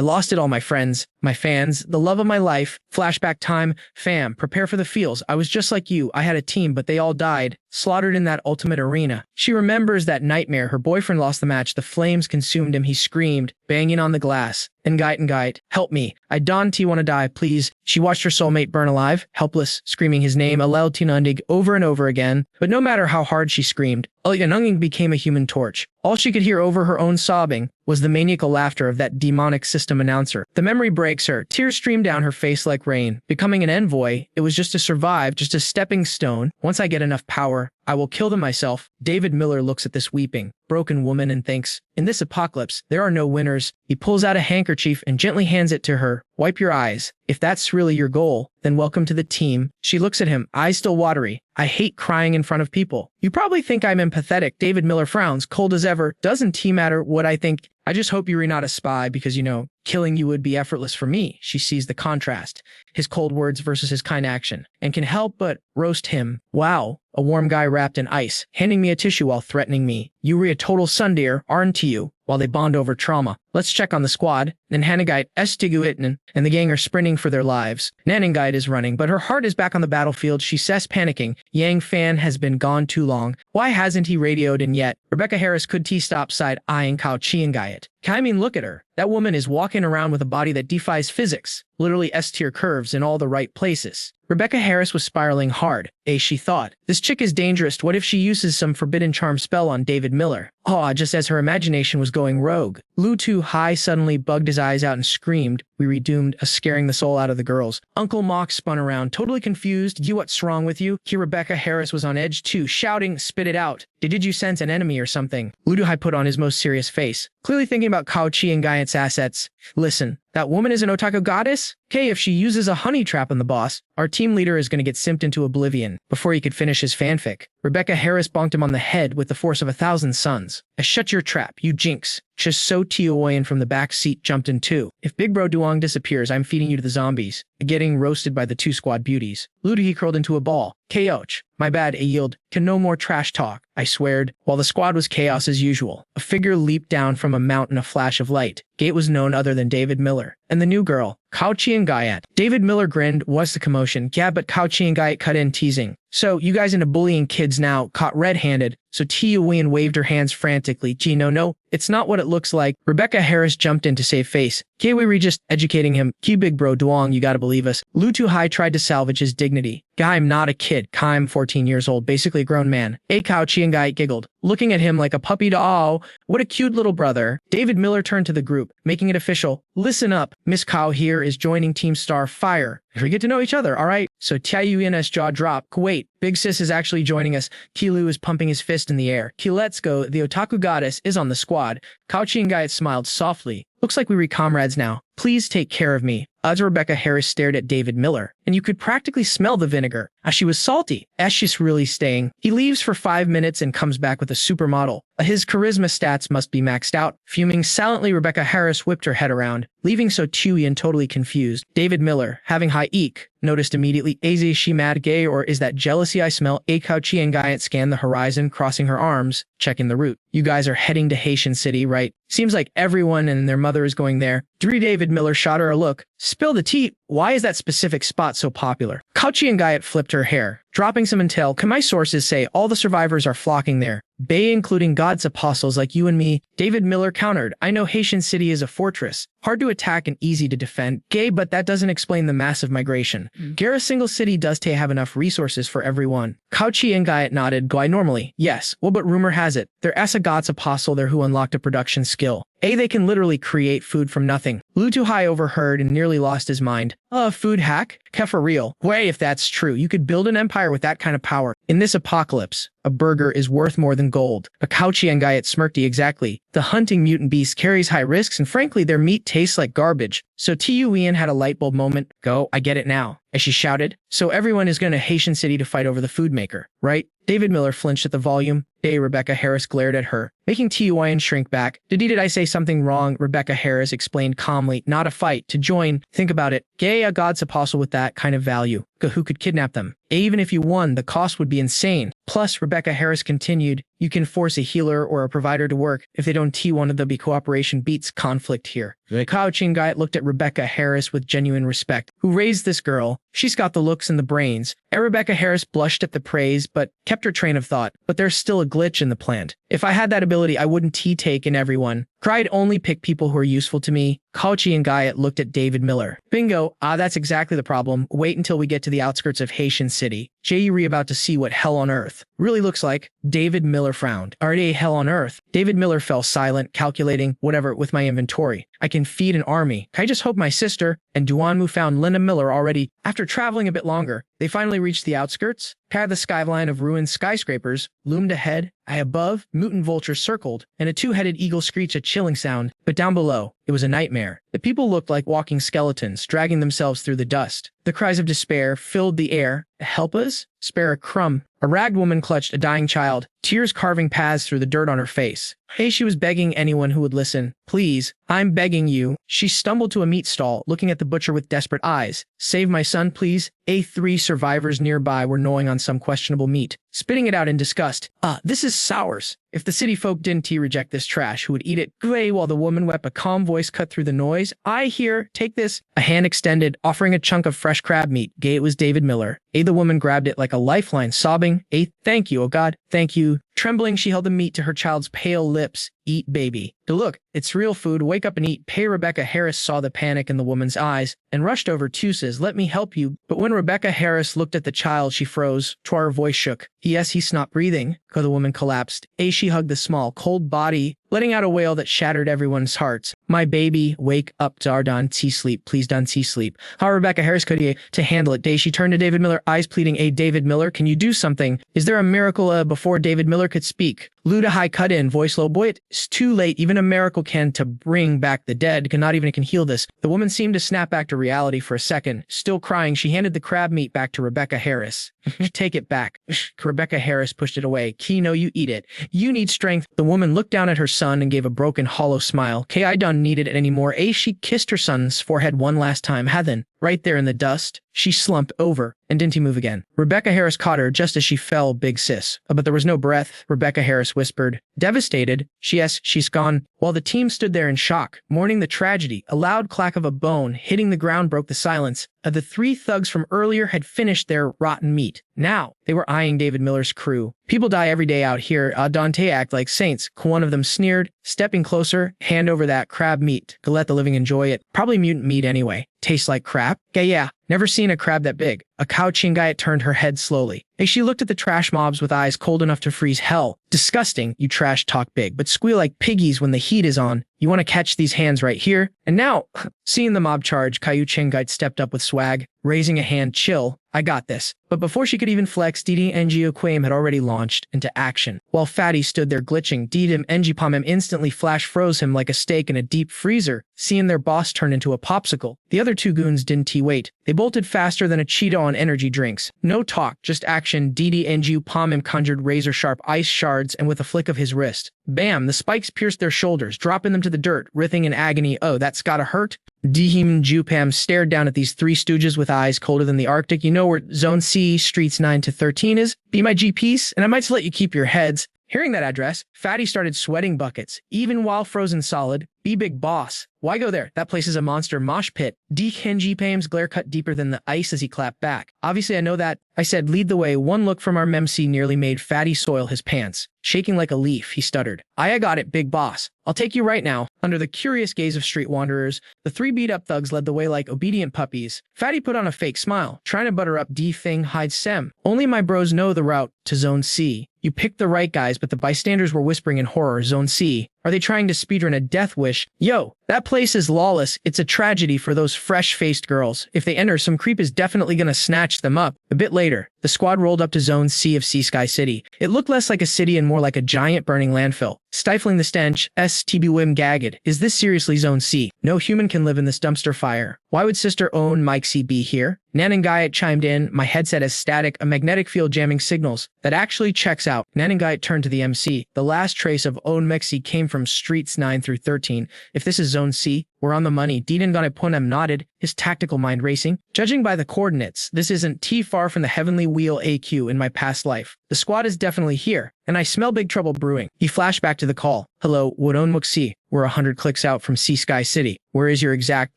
lost it all, my friends, my fans, the love of my life. Flashback time. Fam, prepare for the feels. I was just like you. I had a team, but they all died, slaughtered in that ultimate arena. She remembers that nightmare. Her boyfriend lost the match. The flames consumed him. He screamed, banging on the glass. Ngait, help me. I don't want to die, please. She watched her soulmate burn alive, helpless, screaming his name, Alel Tinundig, over and over again. But no matter how hard she screamed, Alyanunging became a human torch. All she could hear over her own sobbing was the maniacal laughter of that demonic system announcer. The memory breaks her. Tears stream down her face like rain. Becoming an envoy, it was just to survive, just a stepping stone. Once I get enough power, I will kill them myself. David Miller looks at this weeping, broken woman and thinks, in this apocalypse, there are no winners. He pulls out a handkerchief and gently hands it to her. Wipe your eyes. If that's really your goal, then welcome to the team. She looks at him, eyes still watery. I hate crying in front of people. You probably think I'm empathetic. David Miller frowns, cold as ever. Doesn't matter what I think. I just hope you're not a spy because, killing you would be effortless for me. She sees the contrast, his cold words versus his kind action, and can help but roast him. Wow, a warm guy wrapped in ice, handing me a tissue while threatening me. You were a total sundeer, aren't you? While they bond over trauma. Let's check on the squad. Nanhangite, Estiguitnan, and the gang are sprinting for their lives. Nanhangite is running, but her heart is back on the battlefield. She says, panicking, Yang Fan has been gone too long. Why hasn't he radioed in yet? Rebecca Harris could stop side-eyeing Kao Chiangayat. I mean, look at her. That woman is walking around with a body that defies physics. Literally S-tier curves in all the right places. Rebecca Harris was spiraling hard. She thought, this chick is dangerous. What if she uses some forbidden charm spell on David Miller? Just as her imagination was going rogue. Lu Tu Hai suddenly bugged his eyes out and screamed, we redoomed, scaring the soul out of the girls. Uncle Mock spun around, totally confused. What's wrong with you? Rebecca Harris was on edge too, shouting, spit it out. Did you sense an enemy or something? Lu Tu Hai put on his most serious face, clearly thinking about Kao Chi and Gaiat's assets. Listen, that woman is an otaku goddess? If she uses a honey trap on the boss, our team leader is going to get simped into oblivion before he could finish his fanfic. Rebecca Harris bonked him on the head with the force of 1,000 suns. Shut your trap, you jinx. Just so Tioyan from the back seat jumped in too. If Big Bro Duong disappears, I'm feeding you to the zombies. Getting roasted by the two squad beauties. Ludihi curled into a ball. Koch. My bad, I yield. Can no more trash talk, I sweared. While the squad was chaos as usual, a figure leaped down from a mountain, a flash of light. Gate was none other than David Miller. And the new girl, Kao Chi and Gaiat. David Miller grinned. What's the commotion? Yeah, but Kao Chi and Gaiat cut in, teasing. So, you guys into bullying kids now, caught red-handed. So Tioyan waved her hands frantically. Gee, no, it's not what it looks like. Rebecca Harris jumped in to save face. We just educating him. Big Bro Duong, you gotta believe us. Lu Tu Hai tried to salvage his dignity. Guy, I'm not a kid. I'm 14 years old, basically a grown man. Kao Chi and Gaiat giggled, looking at him like a puppy to what a cute little brother. David Miller turned to the group, making it official. Listen up, Miss Kao here is joining Team Star Fire. We get to know each other, alright? So Tiayuin's jaw dropped. Wait, Big Sis is actually joining us. Kilu is pumping his fist in the air. Let's go, the otaku goddess is on the squad. Kao Chi and Gaiat smiled softly. Looks like we comrades now. Please take care of me. As Rebecca Harris stared at David Miller, and you could practically smell the vinegar. As she was salty. She's really staying. He leaves for 5 minutes and comes back with a supermodel. His charisma stats must be maxed out. Fuming silently, Rebecca Harris whipped her head around, leaving So Tioyan totally confused. David Miller, having high eek, noticed immediately. Is she mad gay or is that jealousy I smell? Kao Chi and Gaiat scanned the horizon, crossing her arms, checking the route. You guys are heading to Haitian City, right? Seems like everyone and their mother is going there. David Miller shot her a look. Spill the tea. Why is that specific spot so popular? Kao Chi and Gaiat flipped her hair, dropping some intel. Can my sources say all the survivors are flocking there? Bay including God's apostles like you and me. David Miller countered. I know Haitian City is a fortress, hard to attack and easy to defend. But that doesn't explain the massive migration. A single city does have enough resources for everyone. Kao Chi and Gaiat nodded. Guy normally. Yes, well but rumor has it, there's a God's apostle there who unlocked a production skill. They can literally create food from nothing. Lu Tu Hai overheard and nearly lost his mind. Food hack? For real. If that's true, you could build an empire with that kind of power. In this apocalypse, a burger is worth more than gold. Kao Chi and Gaiat smirked. Exactly. The hunting mutant beast carries high risks and frankly their meat tastes like garbage. So Tioyan had a lightbulb moment. I get it now. As she shouted. So everyone is going to Haitian City to fight over the food maker, right? David Miller flinched at the volume. Rebecca Harris glared at her, making Tioyan shrink back. Did I say something wrong? Rebecca Harris explained calmly. Not a fight, to join. Think about it. A God's apostle with that kind of value. who could kidnap them. Even if you won, the cost would be insane. Plus, Rebecca Harris continued, you can force a healer or a provider to work. If they don't one of the cooperation beats conflict here. The crouching guy looked at Rebecca Harris with genuine respect. Who raised this girl? She's got the looks and the brains. And Rebecca Harris blushed at the praise, but kept her train of thought. But there's still a glitch in the plan. If I had that ability, I wouldn't take in everyone. I'd only pick people who are useful to me. Kauchi and Guyot looked at David Miller. Bingo, that's exactly the problem. Wait until we get to the outskirts of Haitian City. J.E. about to see what hell on earth really looks like. David Miller frowned. Already hell on earth. David Miller fell silent, calculating, whatever, with my inventory. I can feed an army. I just hope my sister and Duanmu found Linda Miller already. After traveling a bit longer, they finally reached the outskirts. The skyline of ruined skyscrapers loomed ahead. Above, mutant vultures circled, and a two-headed eagle screeched a chilling sound. But down below, it was a nightmare. The people looked like walking skeletons, dragging themselves through the dust. The cries of despair filled the air. Help us? Spare a crumb. A ragged woman clutched a dying child, tears carving paths through the dirt on her face. She was begging anyone who would listen. Please, I'm begging you. She stumbled to a meat stall, looking at the butcher with desperate eyes. Save my son, please. Three survivors nearby were gnawing on some questionable meat, spitting it out in disgust. This is sours. If the city folk didn't reject this trash, who would eat it? Gray, while the woman wept, a calm voice cut through the noise. I hear, take this. A hand extended, offering a chunk of fresh crab meat. Gay, it was David Miller. The woman grabbed it like a lifeline, sobbing. Thank you, oh God, thank you. Trembling, she held the meat to her child's pale lips. Eat, baby. Look, it's real food. Wake up and eat. Rebecca Harris saw the panic in the woman's eyes and rushed over to says, let me help you. But when Rebecca Harris looked at the child, she froze. Her voice shook. Yes, he's not breathing. The woman collapsed. She hugged the small, cold body, letting out a wail that shattered everyone's hearts. My baby, wake up, Dardan, sleep, please don't sleep. How Rebecca Harris could to handle it? She turned to David Miller, eyes pleading, David Miller, can you do something? Is there a miracle before David Miller could speak? Luda High cut in, voice low, boy, it's too late. Even a miracle can to bring back the dead, not even can heal this. The woman seemed to snap back to reality for a second. Still crying, she handed the crab meat back to Rebecca Harris. Take it back. Rebecca Harris pushed it away. No, you eat it. You need strength. The woman looked down at her son and gave a broken, hollow smile. I don't need it anymore. She kissed her son's forehead one last time. Then, right there in the dust, she slumped over and didn't move again. Rebecca Harris caught her just as she fell, big sis. But there was no breath. Rebecca Harris whispered. Devastated. Yes, she's gone. While the team stood there in shock, mourning the tragedy, a loud clack of a bone hitting the ground broke the silence. The three thugs from earlier had finished their rotten meat. Now, they were eyeing David Miller's crew. People die every day out here. Dante act like saints. One of them sneered, stepping closer, hand over that crab meat. To let the living enjoy it. Probably mutant meat anyway. Tastes like crap? Yeah. Never seen a crab that big. A crouching guy turned her head slowly. She looked at the trash mobs with eyes cold enough to freeze hell. Disgusting, you trash talk big, but squeal like piggies when the heat is on. You want to catch these hands right here? And now, seeing the mob charge, Caillou Chengite stepped up with swag, raising a hand. Chill, I got this. But before she could even flex, Didi Ngo Quame had already launched into action. While Fatty stood there glitching, Didem Ngipamem instantly flash froze him like a steak in a deep freezer, seeing their boss turn into a popsicle. The other two goons didn't wait. They bolted faster than a cheetah on energy drinks. No talk, just action. Didi Ngipamem conjured razor-sharp ice shards, and with a flick of his wrist, bam, the spikes pierced their shoulders, dropping them to the dirt, writhing in agony. Oh, that's gotta hurt. Dihim Jupam stared down at these three stooges with eyes colder than the Arctic. You know where Zone C, Streets 9 to 13 is? Be my GPS, and I might let you keep your heads. Hearing that address, Fatty started sweating buckets, even while frozen solid. Be big boss. Why go there? That place is a monster mosh pit. Kenji Pam's glare cut deeper than the ice as he clapped back. Obviously, I know that. I said, lead the way. One look from our MC nearly made Fatty soil his pants. Shaking like a leaf, he stuttered. I got it, big boss. I'll take you right now. Under the curious gaze of street wanderers, the three beat-up thugs led the way like obedient puppies. Fatty put on a fake smile, trying to butter up D-Thing Hyde Sem. Only my bros know the route to Zone C. You picked the right guys, but the bystanders were whispering in horror. Zone C. Are they trying to speedrun a death wish? Yo, that place is lawless. It's a tragedy for those fresh-faced girls. If they enter, some creep is definitely gonna snatch them up. A bit later, the squad rolled up to Zone C of Sea Sky City. It looked less like a city and more like a giant burning landfill. Stifling the stench, STB gagged. Is this seriously Zone C? No human can live in this dumpster fire. Why would Sister Own Mike C be here? Nanangayat chimed in, my headset is static, a magnetic field jamming signals. That actually checks out. Nanangayat turned to the MC. The last trace of Own Mexi came from Streets 9 through 13. If this is Zone Zone C. We're on the money. Didanganiponem nodded, his tactical mind racing. Judging by the coordinates, this isn't too far from the Heavenly Wheel AQ in my past life. The squad is definitely here, and I smell big trouble brewing. He flashed back to the call. Hello, Wodonmuk-C. We're 100 clicks out from Sea Sky City. Where is your exact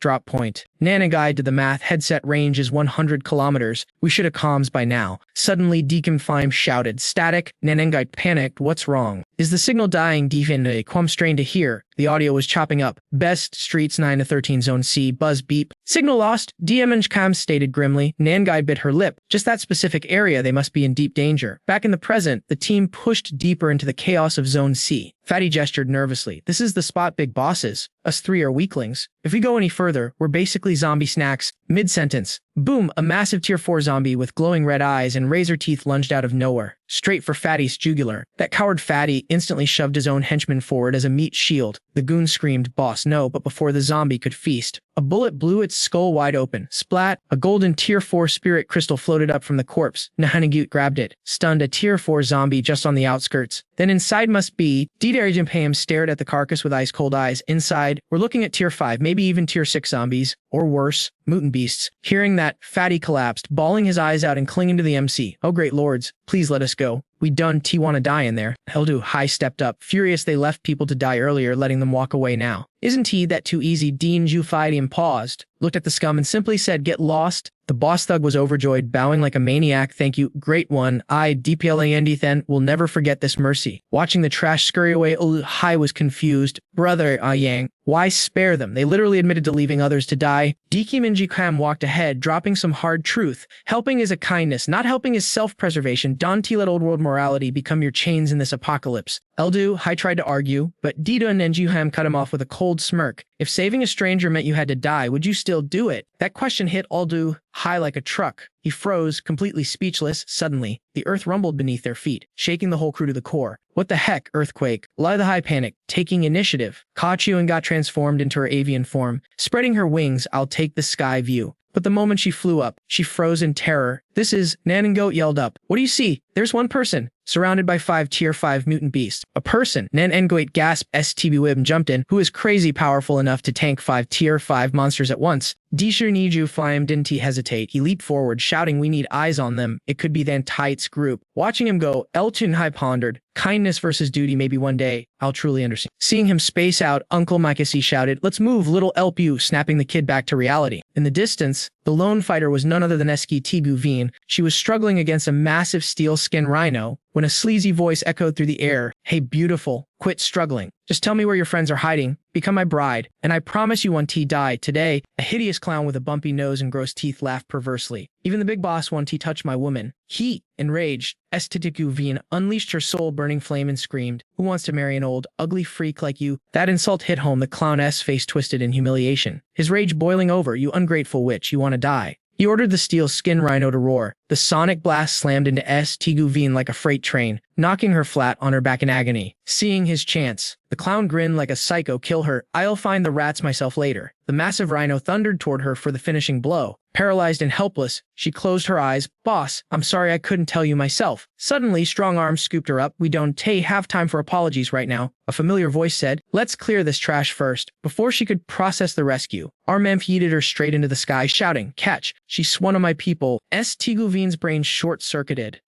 drop point? Nanagai did the math. Headset range is 100 kilometers. We should have comms by now. Suddenly, Deacon Fime shouted. Static. Nanangai panicked. What's wrong? Is the signal dying? Deacon Quam strained to hear. The audio was chopping up. Best streets 9 to 13 Zone C. Buzz beep. Signal lost. Cam stated grimly. Nangai bit her lip. Just that specific area, they must be in deep danger. Back in the present, the team pushed deeper into the chaos of Zone C. Fatty gestured nervously. This is the spot big bosses. Us three are weaklings. If we go any further, we're basically zombie snacks. Mid-sentence. Boom, a massive tier 4 zombie with glowing red eyes and razor teeth lunged out of nowhere, straight for Fatty's jugular. That coward Fatty instantly shoved his own henchman forward as a meat shield. The goon screamed, "Boss, no," but before the zombie could feast, a bullet blew its skull wide open. Splat! A golden tier 4 spirit crystal floated up from the corpse. Nahanagut grabbed it, stunned a tier 4 zombie just on the outskirts. Then inside must be... Didarijimpayam stared at the carcass with ice-cold eyes. Inside, we're looking at tier 5, maybe even tier 6 zombies. Or worse, mutant beasts. Hearing that, Fatty collapsed, bawling his eyes out and clinging to the MC. Oh great lords, please let us go. We done wanna die in there. Eldu High stepped up, furious they left people to die earlier, letting them walk away now. Isn't he that too easy? Dean Jufidium paused, looked at the scum and simply said, get lost. The boss thug was overjoyed, bowing like a maniac. Thank you, great one. I, DPLAND will never forget this mercy. Watching the trash scurry away, High was confused. Brother, Yang, why spare them? They literally admitted to leaving others to die. Diki Minji Kam walked ahead, dropping some hard truth. Helping is a kindness, not helping is self-preservation. Don't let old world morality become your chains in this apocalypse. Eldu High tried to argue, but Dita and Nenjuham cut him off with a cold smirk. If saving a stranger meant you had to die, would you still do it? That question hit Eldu High like a truck. He froze, completely speechless. Suddenly, the earth rumbled beneath their feet, shaking the whole crew to the core. What the heck, earthquake? Lie the High panicked, taking initiative. Kachuan got transformed into her avian form. Spreading her wings, I'll take the sky view. But the moment she flew up, she froze in terror. This is... Nanangoat yelled up. What do you see? There's one person, surrounded by 5 tier 5 mutant beasts. A person, Nanangoat gasped. STB jumped in, who is crazy powerful enough to tank 5 tier 5 monsters at once. Dishu Niju Flyam didn't he hesitate. He leaped forward, shouting, we need eyes on them. It could be the Antite's group. Watching him go, Elchun High pondered. Kindness versus duty, maybe one day I'll truly understand. Seeing him space out, Uncle Mikasi shouted, let's move, little Elpu, snapping the kid back to reality. In the distance, the lone fighter was none other than Eski Tibu Veen. She was struggling against a massive steel-skin rhino when a sleazy voice echoed through the air. Hey, beautiful, quit struggling. Just tell me where your friends are hiding. Become my bride, and I promise you one T die. Today, a hideous clown with a bumpy nose and gross teeth laughed perversely. Even the big boss one T touched my woman. He, enraged, Estetiku Veen unleashed her soul-burning flame and screamed, who wants to marry an old, ugly freak like you? That insult hit home. The clown's face twisted in humiliation. His rage boiling over. You ungrateful witch, you want to die. He ordered the steel skin rhino to roar. The sonic blast slammed into Tigu Veen like a freight train, knocking her flat on her back in agony. Seeing his chance, the clown grinned like a psycho. Kill her. I'll find the rats myself later. The massive rhino thundered toward her for the finishing blow. Paralyzed and helpless, she closed her eyes. Boss, I'm sorry I couldn't tell you myself. Suddenly, strong arms scooped her up. We don't have time for apologies right now. A familiar voice said, let's clear this trash first. Before she could process the rescue, Armemph yeeted her straight into the sky, shouting, catch. She swung on my people. Tigu Veen's brain short-circuited.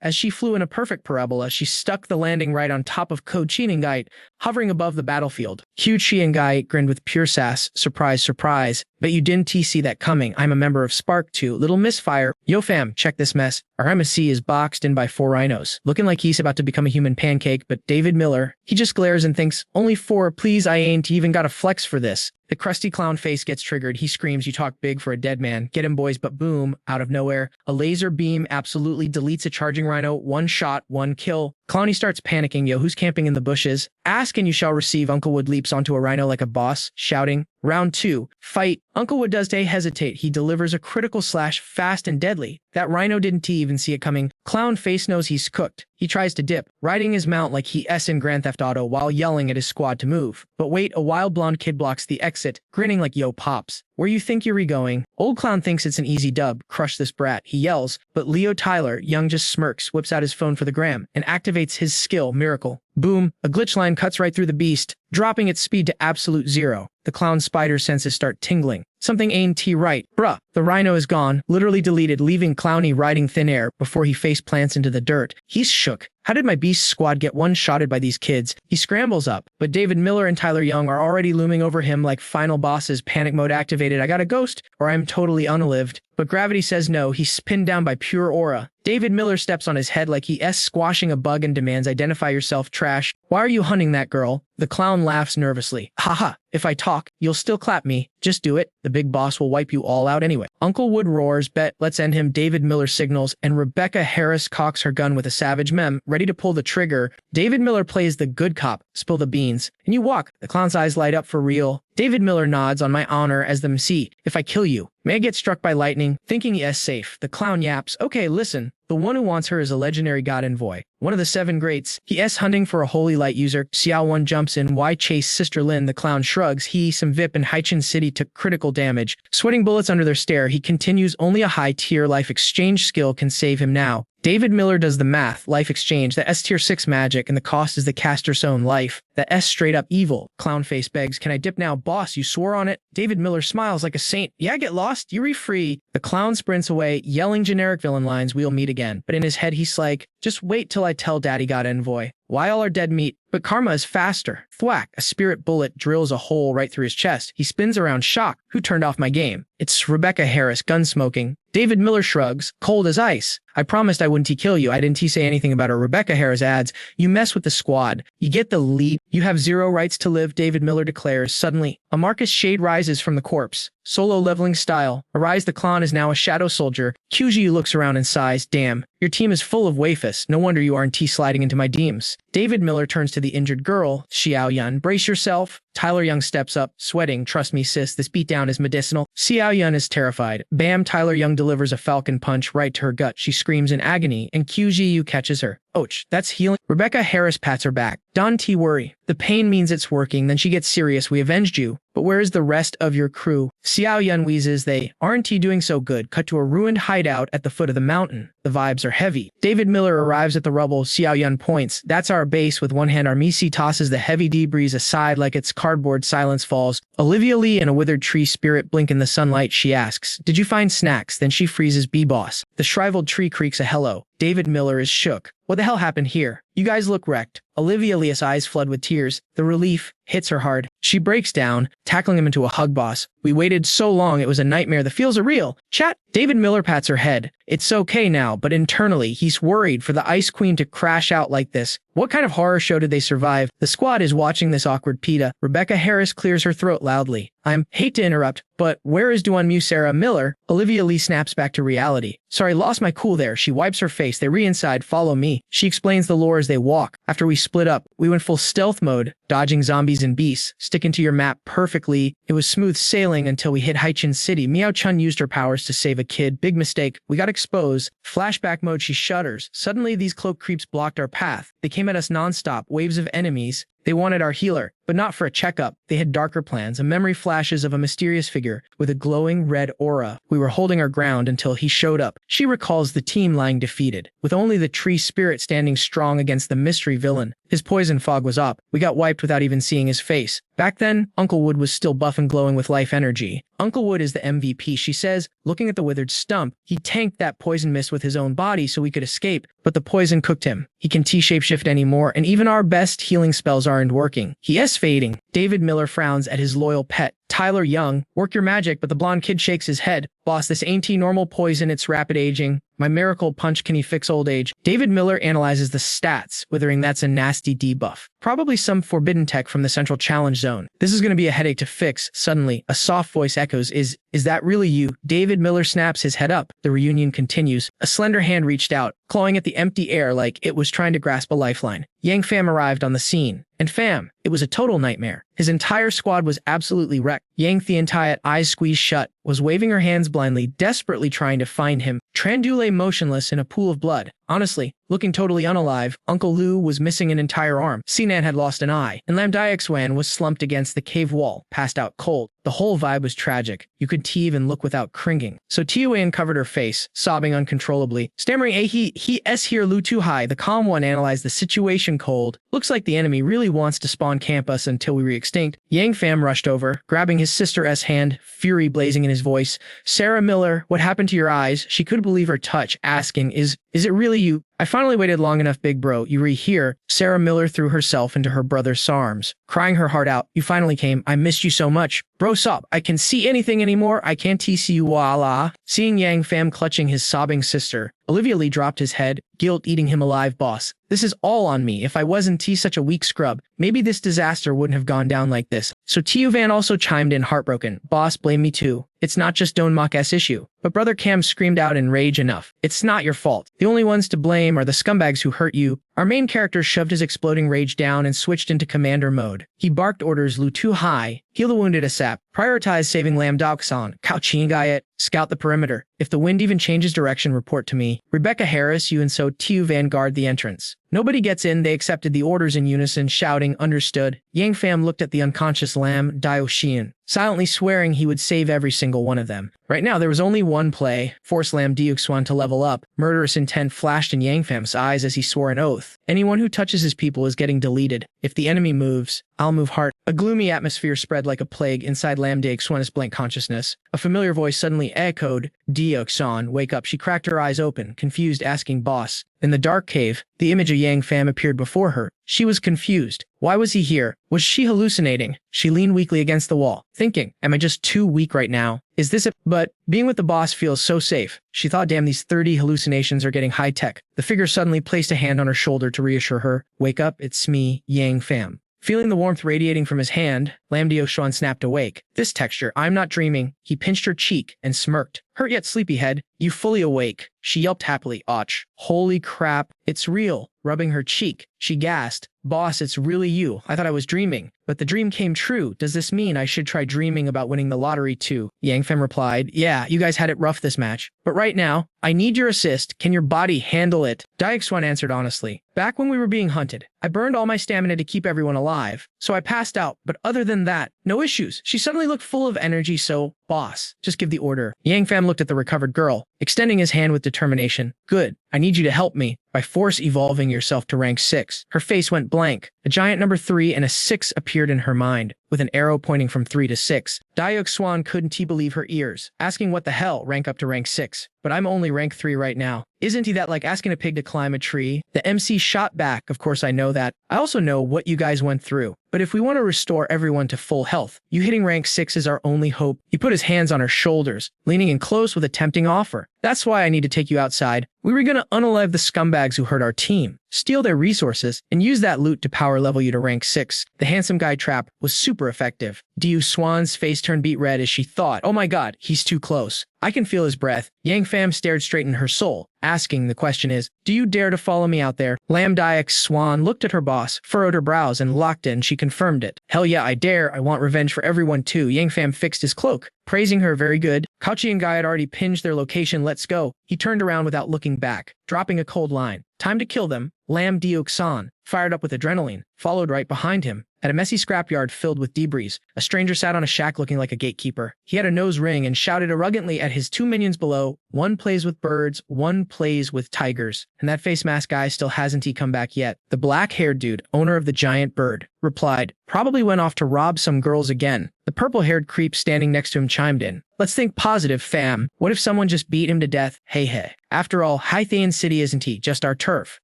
As she flew in a perfect parabola, she stuck the landing right on top of Ko Chinangite, hovering above the battlefield. Q Chiangite grinned with pure sass. Surprise, surprise. Bet you didn't see that coming. I'm a member of Spark 2. Little misfire. Yo fam, check this mess. Our MSC is boxed in by 4 rhinos, looking like he's about to become a human pancake, but David Miller, he just glares and thinks, only 4, please, I ain't even got a flex for this. The crusty clown face gets triggered. He screams, you talk big for a dead man. Get him, boys, but boom, out of nowhere, a laser beam absolutely deletes a charging rhino. 1 shot, 1 kill. Clowny starts panicking. Yo, who's camping in the bushes? Ask and you shall receive. Unclewood leaps onto a rhino like a boss, shouting, round 2, fight. Unclewood does hesitate. He delivers a critical slash, fast and deadly. That rhino didn't even see it coming. Clown face knows he's cooked. He tries to dip, riding his mount like he in Grand Theft Auto while yelling at his squad to move. But wait, a wild blonde kid blocks the exit, grinning like yo pops. Where you think you're going? Old clown thinks it's an easy dub. Crush this brat, he yells. But Leo Tyler, young, just smirks, whips out his phone for the gram, and activates his skill, Miracle. Boom, a glitch line cuts right through the beast, dropping its speed to absolute 0. the clown's spider senses start tingling. Something ain't right. Bruh, the rhino is gone, literally deleted, leaving Clowny riding thin air before he face plants into the dirt. He's shook. How did my beast squad get one-shotted by these kids? He scrambles up, but David Miller and Tyler Young are already looming over him like final bosses. Panic mode activated. I got a ghost, or I'm totally unalived. But gravity says no. He's pinned down by pure aura. David Miller steps on his head like he's squashing a bug and demands, identify yourself, trash. Why are you hunting that girl? The clown laughs nervously. Haha, if I talk, you'll still clap me. Just do it. The big boss will wipe you all out anyway. Uncle Wood roars, bet, let's end him. David Miller signals, and Rebecca Harris cocks her gun with a savage mem, ready to pull the trigger. David Miller plays the good cop, spill the beans, and you walk. The clown's eyes light up for real. David Miller nods on my honor as the MC. If I kill you, may I get struck by lightning? Thinking yes safe, the clown yaps. Okay, listen. The one who wants her is a legendary god envoy, one of the 7 greats. He hunting for a holy light user. Xiao One jumps in. Why chase Sister Lin? The clown shrugs. He, some VIP in Haichin City took critical damage. Sweating bullets under their stare, he continues. Only a high-tier life exchange skill can save him now. David Miller does the math. Life exchange, the S tier 6 magic, and the cost is the caster's own life. The S straight up evil. Clownface begs, can I dip now? Boss, you swore on it. David Miller smiles like a saint. Yeah, get lost. You're free. The clown sprints away, yelling generic villain lines. We'll meet again. But in his head, he's like, just wait till I tell Daddy God Envoy. Why all our dead meat? But karma is faster. Thwack, a spirit bullet drills a hole right through his chest. He spins around shocked. Who turned off my game? It's Rebecca Harris, gun smoking. David Miller shrugs, cold as ice. I promised I wouldn't kill you. I didn't say anything about her. Rebecca Harris adds, you mess with the squad. You get the lead. You have 0 rights to live, David Miller declares. Suddenly, a Marcus shade rises from the corpse. Solo leveling style. Arise, the clown is now a shadow soldier. Kyuji looks around and sighs, damn. Your team is full of wafus. No wonder you aren't sliding into my DMs. David Miller turns to the injured girl. Xiao Yun, brace yourself. Tyler Young steps up, sweating. Trust me, sis, this beatdown is medicinal. Xiao Yun is terrified. Bam, Tyler Young delivers a falcon punch right to her gut. She screams in agony, and Kyuji catches her. Ouch, that's healing. Rebecca Harris pats her back. Don't worry. The pain means it's working. Then she gets serious. We avenged you. But where is the rest of your crew? Xiao Yun wheezes. They aren't doing so good. Cut to a ruined hideout at the foot of the mountain. The vibes are heavy. David Miller arrives at the rubble. Xiao Yun points. That's our base. With one hand, Armisi tosses the heavy debris aside like it's cardboard. Silence falls. Olivia Lee and a withered tree spirit blink in the sunlight. She asks, did you find snacks? Then she freezes. B-boss. The shriveled tree creaks a hello. David Miller is shook. What the hell happened here? You guys look wrecked. Olivia Lee's eyes flood with tears. The relief hits her hard. She breaks down, tackling him into a hug. Boss, we waited so long, it was a nightmare. The feels are real. Chat. David Miller pats her head. It's okay now, but internally, he's worried for the Ice Queen to crash out like this. What kind of horror show did they survive? The squad is watching this awkward PETA. Rebecca Harris clears her throat loudly. Hate to interrupt, but where is Duan Sarah Miller? Olivia Lee snaps back to reality. Sorry, lost my cool there. She wipes her face. They inside. Follow me. She explains the lore as they walk. After we split up, we went full stealth mode, dodging zombies and beasts, sticking to your map perfectly. It was smooth sailing until we hit Haichin City. Miao Chun used her powers to save a kid. Big mistake. We got exposed. Flashback mode, she shudders. Suddenly, these cloak creeps blocked our path. They came at us nonstop, waves of enemies. They wanted our healer, but not for a checkup. They had darker plans. A memory flashes of a mysterious figure with a glowing red aura. We were holding our ground until he showed up. She recalls the team lying defeated, with only the tree spirit standing strong against the mystery villain. His poison fog was up. We got wiped without even seeing his face. Back then, Uncle Wood was still buff and glowing with life energy. Uncle Wood is the MVP, she says, looking at the withered stump. He tanked that poison mist with his own body so we could escape, but the poison cooked him. He can T-shapeshift anymore, and even our best healing spells aren't working. He is fading. David Miller frowns at his loyal pet. Tyler Young, work your magic, but the blonde kid shakes his head. Boss, this ain't normal poison, it's rapid aging. My miracle punch, can he fix old age? David Miller analyzes the stats, withering that's a nasty debuff. Probably some forbidden tech from the central challenge zone. This is going to be a headache to fix. Suddenly, a soft voice echoes, is that really you? David Miller snaps his head up. The reunion continues. A slender hand reached out, clawing at the empty air like it was trying to grasp a lifeline. Yang Pham arrived on the scene. And Pham, it was a total nightmare. His entire squad was absolutely wrecked. Yang Thiantiat, eyes squeezed shut, was waving her hands blindly, desperately trying to find him. Trandu lay motionless in a pool of blood. Honestly, looking totally unalive. Uncle Lu was missing an entire arm. Sinan had lost an eye, and Lam Diaxuan was slumped against the cave wall, passed out cold. The whole vibe was tragic. You could even look without cringing. So Tiyuan covered her face, sobbing uncontrollably, stammering, he s here Lu too high. The calm one analyzed the situation cold. Looks like the enemy really wants to spawn camp us until we re-extinct. Yang Fam rushed over, grabbing his sister's hand, fury blazing in his voice. Sarah Miller, what happened to your eyes? She couldn't believe her touch, asking, is it really you? I finally waited long enough, big bro. You re-here. Sarah Miller threw herself into her brother's arms, crying her heart out. You finally came. I missed you so much. Bro, stop. I can see anything anymore. I can't see you, voila. Seeing Yang Fam clutching his sobbing sister, Olivia Lee dropped his head, guilt eating him alive, boss. This is all on me. If I wasn't such a weak scrub, maybe this disaster wouldn't have gone down like this. So Tiu Van also chimed in, heartbroken. Boss, blame me too. It's not just Don Mok's issue. But Brother Cam screamed out in rage, enough. It's not your fault. The only ones to blame are the scumbags who hurt you. Our main character shoved his exploding rage down and switched into commander mode. He barked orders, Lu too high, heal the wounded ASAP, prioritize saving Lam Daoksan, Kao Chingayet, scout the perimeter. If the wind even changes direction, report to me. Rebecca Harris, you and so Tiu Van guard the entrance. Nobody gets in. They accepted the orders in unison, shouting, understood. Yang Fam looked at the unconscious Lam Daoshian, silently swearing he would save every single one of them. Right now, there was only one play, force Lam Diuxuan to level up. Murderous intent flashed in Yang Fam's eyes as he swore an oath. Anyone who touches his people is getting deleted. If the enemy moves, I'll move hard. A gloomy atmosphere spread like a plague inside Lam Diuxuan's blank consciousness. A familiar voice suddenly echoed, Diuxuan, wake up. She cracked her eyes open, confused, asking, boss. In the dark cave, the image of Yang Fam appeared before her. She was confused. Why was he here? Was she hallucinating? She leaned weakly against the wall, thinking, am I just too weak right now? Is this it? But being with the boss feels so safe. She thought, damn, these 30 hallucinations are getting high-tech. The figure suddenly placed a hand on her shoulder to reassure her. Wake up, it's me, Yang Fam. Feeling the warmth radiating from his hand, Lam Diuxuan snapped awake. This texture, I'm not dreaming. He pinched her cheek and smirked. Hurt yet sleepyhead, you fully awake. She yelped happily, Och. Holy crap, it's real. Rubbing her cheek, she gasped. Boss, it's really you. I thought I was dreaming. But the dream came true. Does this mean I should try dreaming about winning the lottery too? Yang Fem replied, yeah, you guys had it rough this match. But right now, I need your assist. Can your body handle it? Daixuan answered honestly. Back when we were being hunted, I burned all my stamina to keep everyone alive. So I passed out, but other than that, no issues. She suddenly looked full of energy, so, boss, just give the order. Yang Fam looked at the recovered girl, extending his hand with determination. Good. I need you to help me by force evolving yourself to rank 6. Her face went blank. A giant number 3 and a 6 appeared in her mind, with an arrow pointing from 3 to 6. Daixuan couldn't believe her ears, asking what the hell, rank up to rank 6. But I'm only rank 3 right now. Isn't that like asking a pig to climb a tree? The MC shot back, of course I know that. I also know what you guys went through. But if we want to restore everyone to full health, you hitting rank 6 is our only hope. He put his hands on her shoulders, leaning in close with a tempting offer. That's why I need to take you outside. We were gonna unalive the scumbags who hurt our team, steal their resources, and use that loot to power level you to rank 6. The handsome guy trap was super effective. Diu Swan's face turned beet red as she thought, oh my god, he's too close. I can feel his breath. Yang Fam stared straight in her soul, asking, the question is, do you dare to follow me out there? Lam Daixuan looked at her boss, furrowed her brows, and locked in. She confirmed it. Hell yeah, I dare. I want revenge for everyone too. Yang Fam fixed his cloak, praising her very good. Kauchi and Guy had already pinged their location. Let's go. He turned around without looking back, dropping a cold line. Time to kill them. Lam Diuxan, fired up with adrenaline, followed right behind him. At a messy scrapyard filled with debris, a stranger sat on a shack looking like a gatekeeper. He had a nose ring and shouted arrogantly at his 2 minions below, one plays with birds, one plays with tigers. And that face mask guy still hasn't come back yet. The black-haired dude, owner of the giant bird, replied, probably went off to rob some girls again. The purple-haired creep standing next to him chimed in. Let's think positive, fam. What if someone just beat him to death? Hey. After all, Hythaean City isn't just our turf.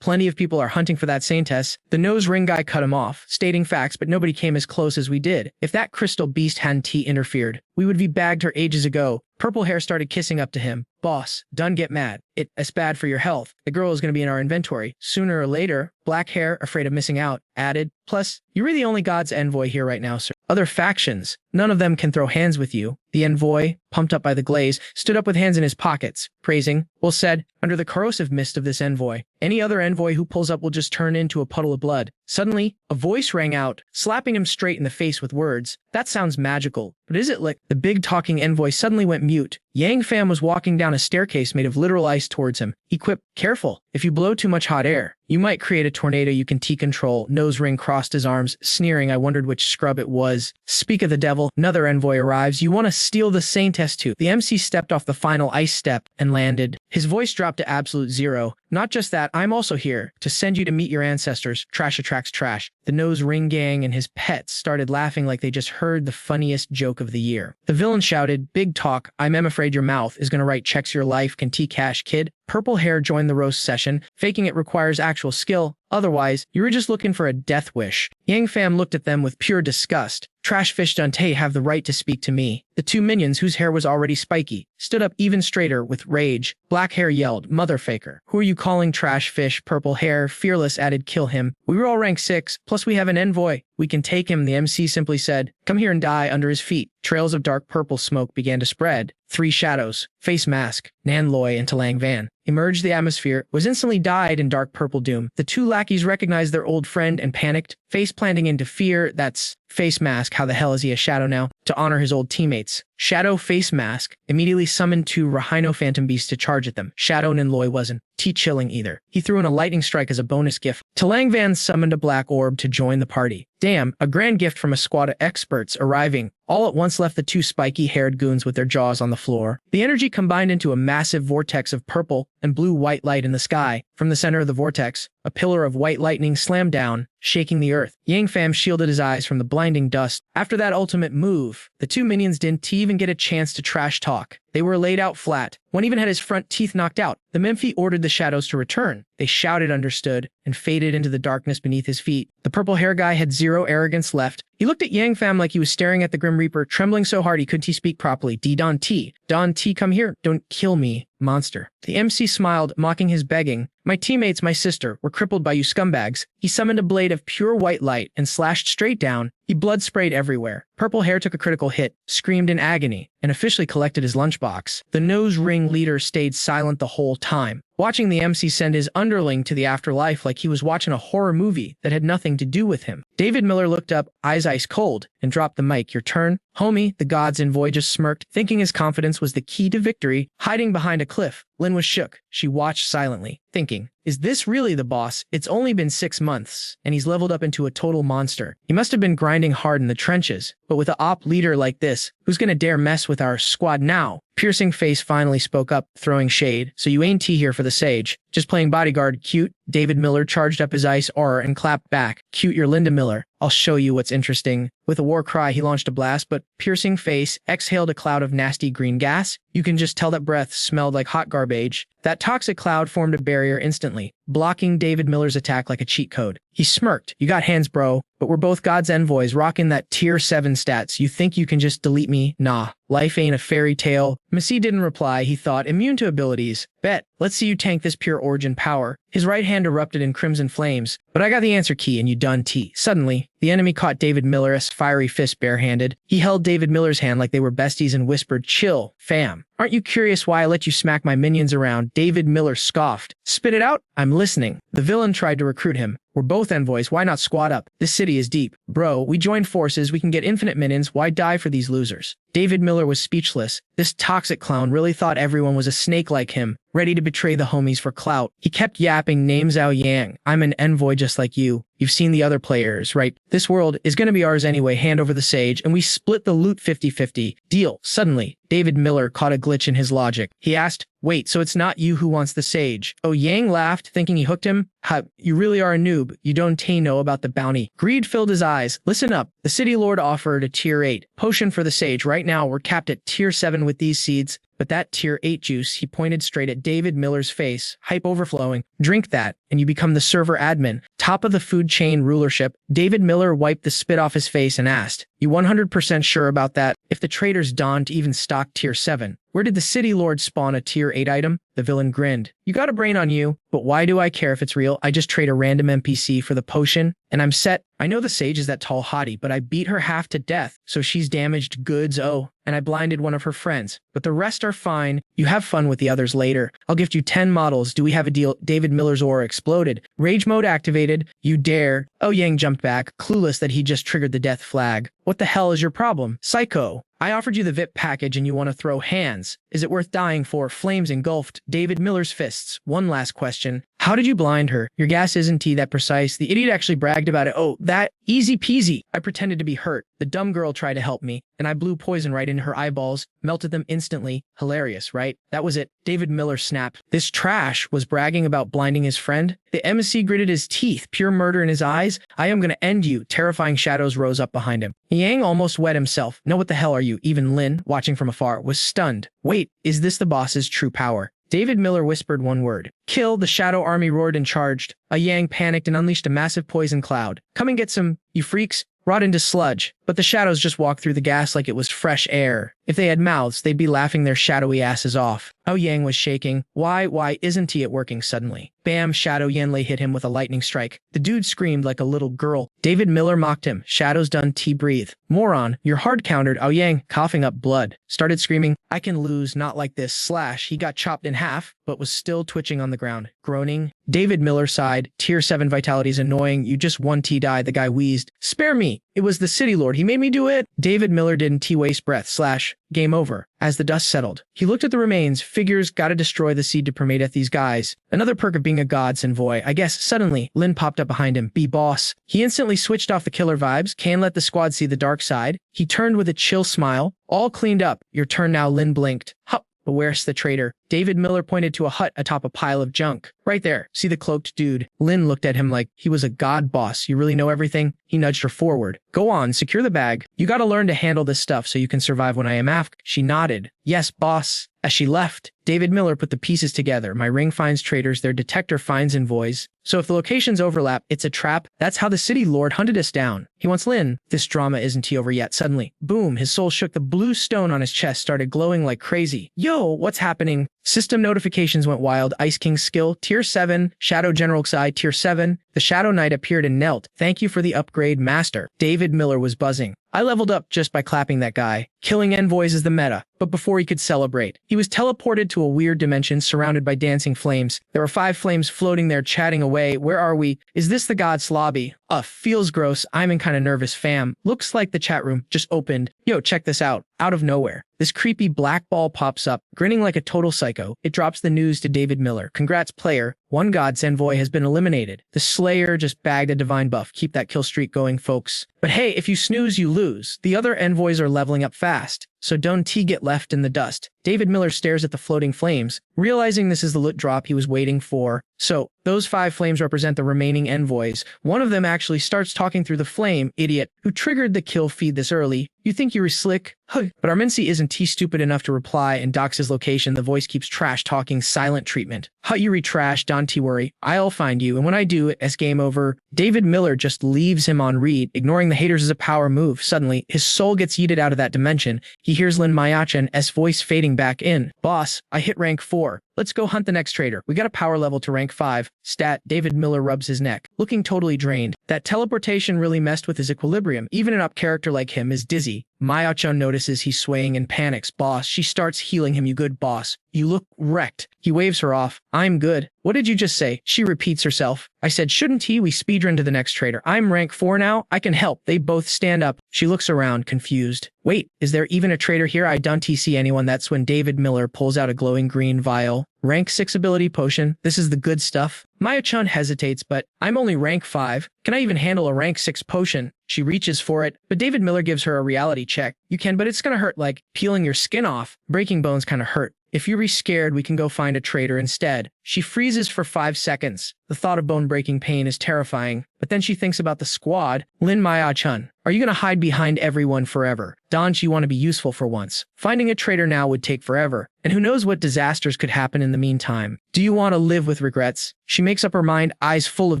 Plenty of people are hunting for that saintess. The nose ring guy cut him off, stating facts, but nobody came as close as we did. If that crystal beast hadn't interfered, we would be bagged her ages ago. Purple hair started kissing up to him. Boss, done get mad. It's bad for your health. The girl is going to be in our inventory. Sooner or later, black hair, afraid of missing out, added. Plus, you're really only God's envoy here right now, sir. Other factions, none of them can throw hands with you. The envoy, pumped up by the glaze, stood up with hands in his pockets, praising. Will said, under the corrosive mist of this envoy, any other envoy who pulls up will just turn into a puddle of blood. Suddenly, a voice rang out, slapping him straight in the face with words. That sounds magical, but is it like the big talking envoy suddenly went mute? Yang Fam was walking down a staircase made of literal ice towards him. He quipped, "Careful, if you blow too much hot air, you might create a tornado you can T-control." Nose Ring crossed his arms, sneering. I wondered which scrub it was. Speak of the devil, another envoy arrives. You want to steal the sane test too. The MC stepped off the final ice step and landed. His voice dropped to absolute zero. Not just that, I'm also here to send you to meet your ancestors. Trash attracts trash. The Nose Ring gang and his pets started laughing like they just heard the funniest joke of the year. The villain shouted, "Big talk, I'm afraid your mouth is gonna write checks your life can T-cash, kid." Purple Hair joined the roast session. Faking it requires actual skill. Otherwise, you were just looking for a death wish. Yang Fam looked at them with pure disgust. Trash Fish Dante have the right to speak to me. The two minions, whose hair was already spiky, stood up even straighter with rage. Black Hair yelled, "Motherfaker. Who are you calling Trash Fish?" Purple Hair, fearless, added, "Kill him. We were all rank 6, plus we have an envoy. We can take him." The MC simply said, "Come here and die under his feet." Trails of dark purple smoke began to spread. 3 shadows, Face Mask, Nan Loy, and Talang Van, emerged. The atmosphere was instantly dyed in dark purple doom. The 2 lackeys recognized their old friend and panicked, face planting into fear. That's Face Mask. How the hell is he a shadow now? To honor his old teammates, Shadow Face Mask immediately summoned 2 Rhino Phantom Beasts to charge at them. Shadow Ninloy wasn't chilling either. He threw in a lightning strike as a bonus gift. Talang Van summoned a black orb to join the party. Damn, a grand gift from a squad of experts arriving all at once left the 2 spiky-haired goons with their jaws on the floor. The energy combined into a massive vortex of purple and blue-white light in the sky. From the center of the vortex, a pillar of white lightning slammed down, shaking the earth. Yang Fam shielded his eyes from the blinding dust. After that ultimate move, the 2 minions didn't even get a chance to trash talk. They were laid out flat. One even had his front teeth knocked out. The Memphi ordered the shadows to return. They shouted understood and faded into the darkness beneath his feet. The purple hair guy had zero arrogance left. He looked at Yang Fam like he was staring at the Grim Reaper, trembling so hard he couldn't speak properly. Don T, come here. Don't kill me, monster." The MC smiled, mocking his begging. "My teammates, my sister, were crippled by you scumbags." He summoned a blade of pure white light and slashed straight down. He blood sprayed everywhere. Purple Hair took a critical hit, screamed in agony, and officially collected his lunchbox. The Nose Ring leader stayed silent the whole time, watching the MC send his underling to the afterlife like he was watching a horror movie that had nothing to do with him. David Miller looked up, eyes ice cold, and dropped the mic. "Your turn, homie." The God's envoy just smirked, thinking his confidence was the key to victory. Hiding behind a cliff, Lynn was shook. She watched silently, thinking, is this really the boss? It's only been 6 months, and he's leveled up into a total monster. He must have been grinding hard in the trenches, but with an op leader like this, who's gonna dare mess with our squad now? Piercing Face finally spoke up, throwing shade. "So you ain't here for the sage, just playing bodyguard, cute?" David Miller charged up his ice aura and clapped back. "Cute, you're Linda Miller. I'll show you what's interesting." With a war cry, he launched a blast, but Piercing Face exhaled a cloud of nasty green gas. You can just tell that breath smelled like hot garbage. That toxic cloud formed a barrier instantly, blocking David Miller's attack like a cheat code. He smirked. "You got hands, bro, but we're both God's envoys rocking that tier 7 stats. You think you can just delete me? Nah, life ain't a fairy tale." Messi didn't reply. He thought, immune to abilities. "Bet. Let's see you tank this pure origin power." His right hand erupted in crimson flames. "But I got the answer key and you done T." Suddenly, the enemy caught David Miller's fiery fist barehanded. He held David Miller's hand like they were besties and whispered, "Chill, fam. Aren't you curious why I let you smack my minions around?" David Miller scoffed. "Spit it out. I'm listening." The villain tried to recruit him. "We're both envoys. Why not squad up? This city is deep. Bro, we joined forces. We can get infinite minions. Why die for these losers?" David Miller was speechless. This toxic clown really thought everyone was a snake like him, ready to betray the homies for clout. He kept yapping, "Name Zhao Yang. I'm an envoy just like you. You've seen the other players, right? This world is going to be ours anyway. Hand over the sage, and we split the loot 50-50. Deal." Suddenly, David Miller caught a glitch in his logic. He asked, "Wait, so it's not you who wants the sage?" Oh, Yang laughed, thinking he hooked him. "Ha, you really are a noob. You don't know about the bounty." Greed filled his eyes. "Listen up. The City Lord offered a tier 8 potion for the sage. Right now, we're capped at tier 7 with these seeds. But that tier 8 juice," he pointed straight at David Miller's face, hype overflowing. "Drink that, and you become the server admin, top of the food chain rulership." David Miller wiped the spit off his face and asked, "You 100% sure about that? If the traders don't even stock tier 7, where did the City Lord spawn a tier 8 item?" The villain grinned. "You got a brain on you, but why do I care if it's real? I just trade a random NPC for the potion, and I'm set. I know the sage is that tall hottie, but I beat her half to death, so she's damaged goods. Oh, and I blinded one of her friends, but the rest are fine. You have fun with the others later. I'll gift you 10 models. Do we have a deal? David Miller's aura exploded. Rage mode activated. You dare. Oh, Yang jumped back, clueless that he just triggered the death flag. What the hell is your problem? Psycho. I offered you the VIP package and you want to throw hands. Is it worth dying for? Flames engulfed David Miller's fists. One last question. How did you blind her? Your gas isn't that precise. The idiot actually bragged about it. Oh, that easy peasy. I pretended to be hurt. The dumb girl tried to help me, and I blew poison right into her eyeballs, melted them instantly. Hilarious, right? That was it. David Miller snapped. This trash was bragging about blinding his friend. The MC gritted his teeth, pure murder in his eyes. I am gonna end you. Terrifying shadows rose up behind him. Yang almost wet himself. No, what the hell are you? Even Lin, watching from afar, was stunned. Wait, is this the boss's true power? David Miller whispered one word. Kill. The shadow army roared and charged. A Yang panicked and unleashed a massive poison cloud. Come and get some, you freaks. Rot into sludge. But the shadows just walked through the gas like it was fresh air. If they had mouths, they'd be laughing their shadowy asses off. Oh, Yang was shaking. Why isn't it working suddenly? Bam, Shadow Yenlei hit him with a lightning strike. The dude screamed like a little girl. David Miller mocked him. Shadow's done. Breathe. Moron, you're hard countered. Oh, Yang, coughing up blood, started screaming, I can lose, not like this. Slash, he got chopped in half, but was still twitching on the ground, groaning. David Miller sighed. Tier 7 vitality's annoying. You just one die. The guy wheezed. Spare me. It was the City Lord. He made me do it. David Miller didn't waste breath. Slash, game over. As the dust settled, he looked at the remains. Figures, gotta destroy the seed to permate these guys. Another perk of being a god's envoy, I guess. Suddenly, Lin popped up behind him. Be boss. He instantly switched off the killer vibes. Can't let the squad see the dark side. He turned with a chill smile. All cleaned up. Your turn now. Lin blinked. Hup. But where's the traitor? David Miller pointed to a hut atop a pile of junk. Right there. See the cloaked dude? Lin looked at him like he was a god boss. You really know everything? He nudged her forward. Go on, secure the bag. You gotta learn to handle this stuff so you can survive when I am AFK. She nodded. Yes, boss. As she left, David Miller put the pieces together. My ring finds traitors, their detector finds envoys. So if the locations overlap, it's a trap. That's how the City Lord hunted us down. He wants Lin. This drama isn't over yet. Suddenly, boom, his soul shook. The blue stone on his chest started glowing like crazy. Yo, what's happening? System notifications went wild. Ice King's skill, Tier 7. Shadow General Xi, Tier 7. The Shadow Knight appeared and knelt. Thank you for the upgrade, Master. David Miller was buzzing. I leveled up just by clapping that guy. Killing envoys is the meta. But before he could celebrate, he was teleported to a weird dimension surrounded by dancing flames. There were 5 flames floating there chatting away. Where are we? Is this the god's lobby? Feels gross. I'm in kinda nervous, fam. Looks like the chat room just opened. Yo, check this out. Out of nowhere, this creepy black ball pops up, grinning like a total psycho. It drops the news to David Miller. Congrats, player. One god's envoy has been eliminated. The Slayer just bagged a divine buff. Keep that kill streak going, folks. But hey, if you snooze, you lose. The other envoys are leveling up fast, so don't get left in the dust. David Miller stares at the floating flames, realizing this is the loot drop he was waiting for. So, those 5 flames represent the remaining envoys. One of them actually starts talking through the flame. Idiot. Who triggered the kill feed this early? You think you were slick? Huh. But Armincy isn't stupid enough to reply and docks his location. The voice keeps trash talking. Silent treatment. You retrash. Don't worry. I'll find you. And when I do, it's game over. David Miller just leaves him on read, ignoring the haters as a power move. Suddenly, his soul gets yeeted out of that dimension. He hears Lin Mayachen's voice fading back in. Boss, I hit rank 4. Let's go hunt the next traitor. We got a power level to rank 5. Stat, David Miller rubs his neck, looking totally drained. That teleportation really messed with his equilibrium. Even an up character like him is dizzy. Maya-chan notices he's swaying and panics. Boss, she starts healing him. You good, boss? You look wrecked. He waves her off. I'm good. What did you just say? She repeats herself. I said, shouldn't we speedrun to the next traitor? I'm rank 4 now. I can help. They both stand up. She looks around, confused. Wait, is there even a traitor here? I don't see anyone. That's when David Miller pulls out a glowing green vial. Rank 6 ability potion. This is the good stuff. Maya-chan hesitates, but I'm only rank 5. Can I even handle a rank 6 potion? She reaches for it, but David Miller gives her a reality check. You can, but it's gonna hurt, like peeling your skin off. Breaking bones kinda hurt. If you're scared, we can go find a traitor instead. She freezes for 5 seconds. The thought of bone-breaking pain is terrifying, but then she thinks about the squad. Lin Maya-chan, are you gonna hide behind everyone forever? Don't you want to be useful for once? Finding a traitor now would take forever, and who knows what disasters could happen in the meantime. Do you want to live with regrets? She makes up her mind, eyes full of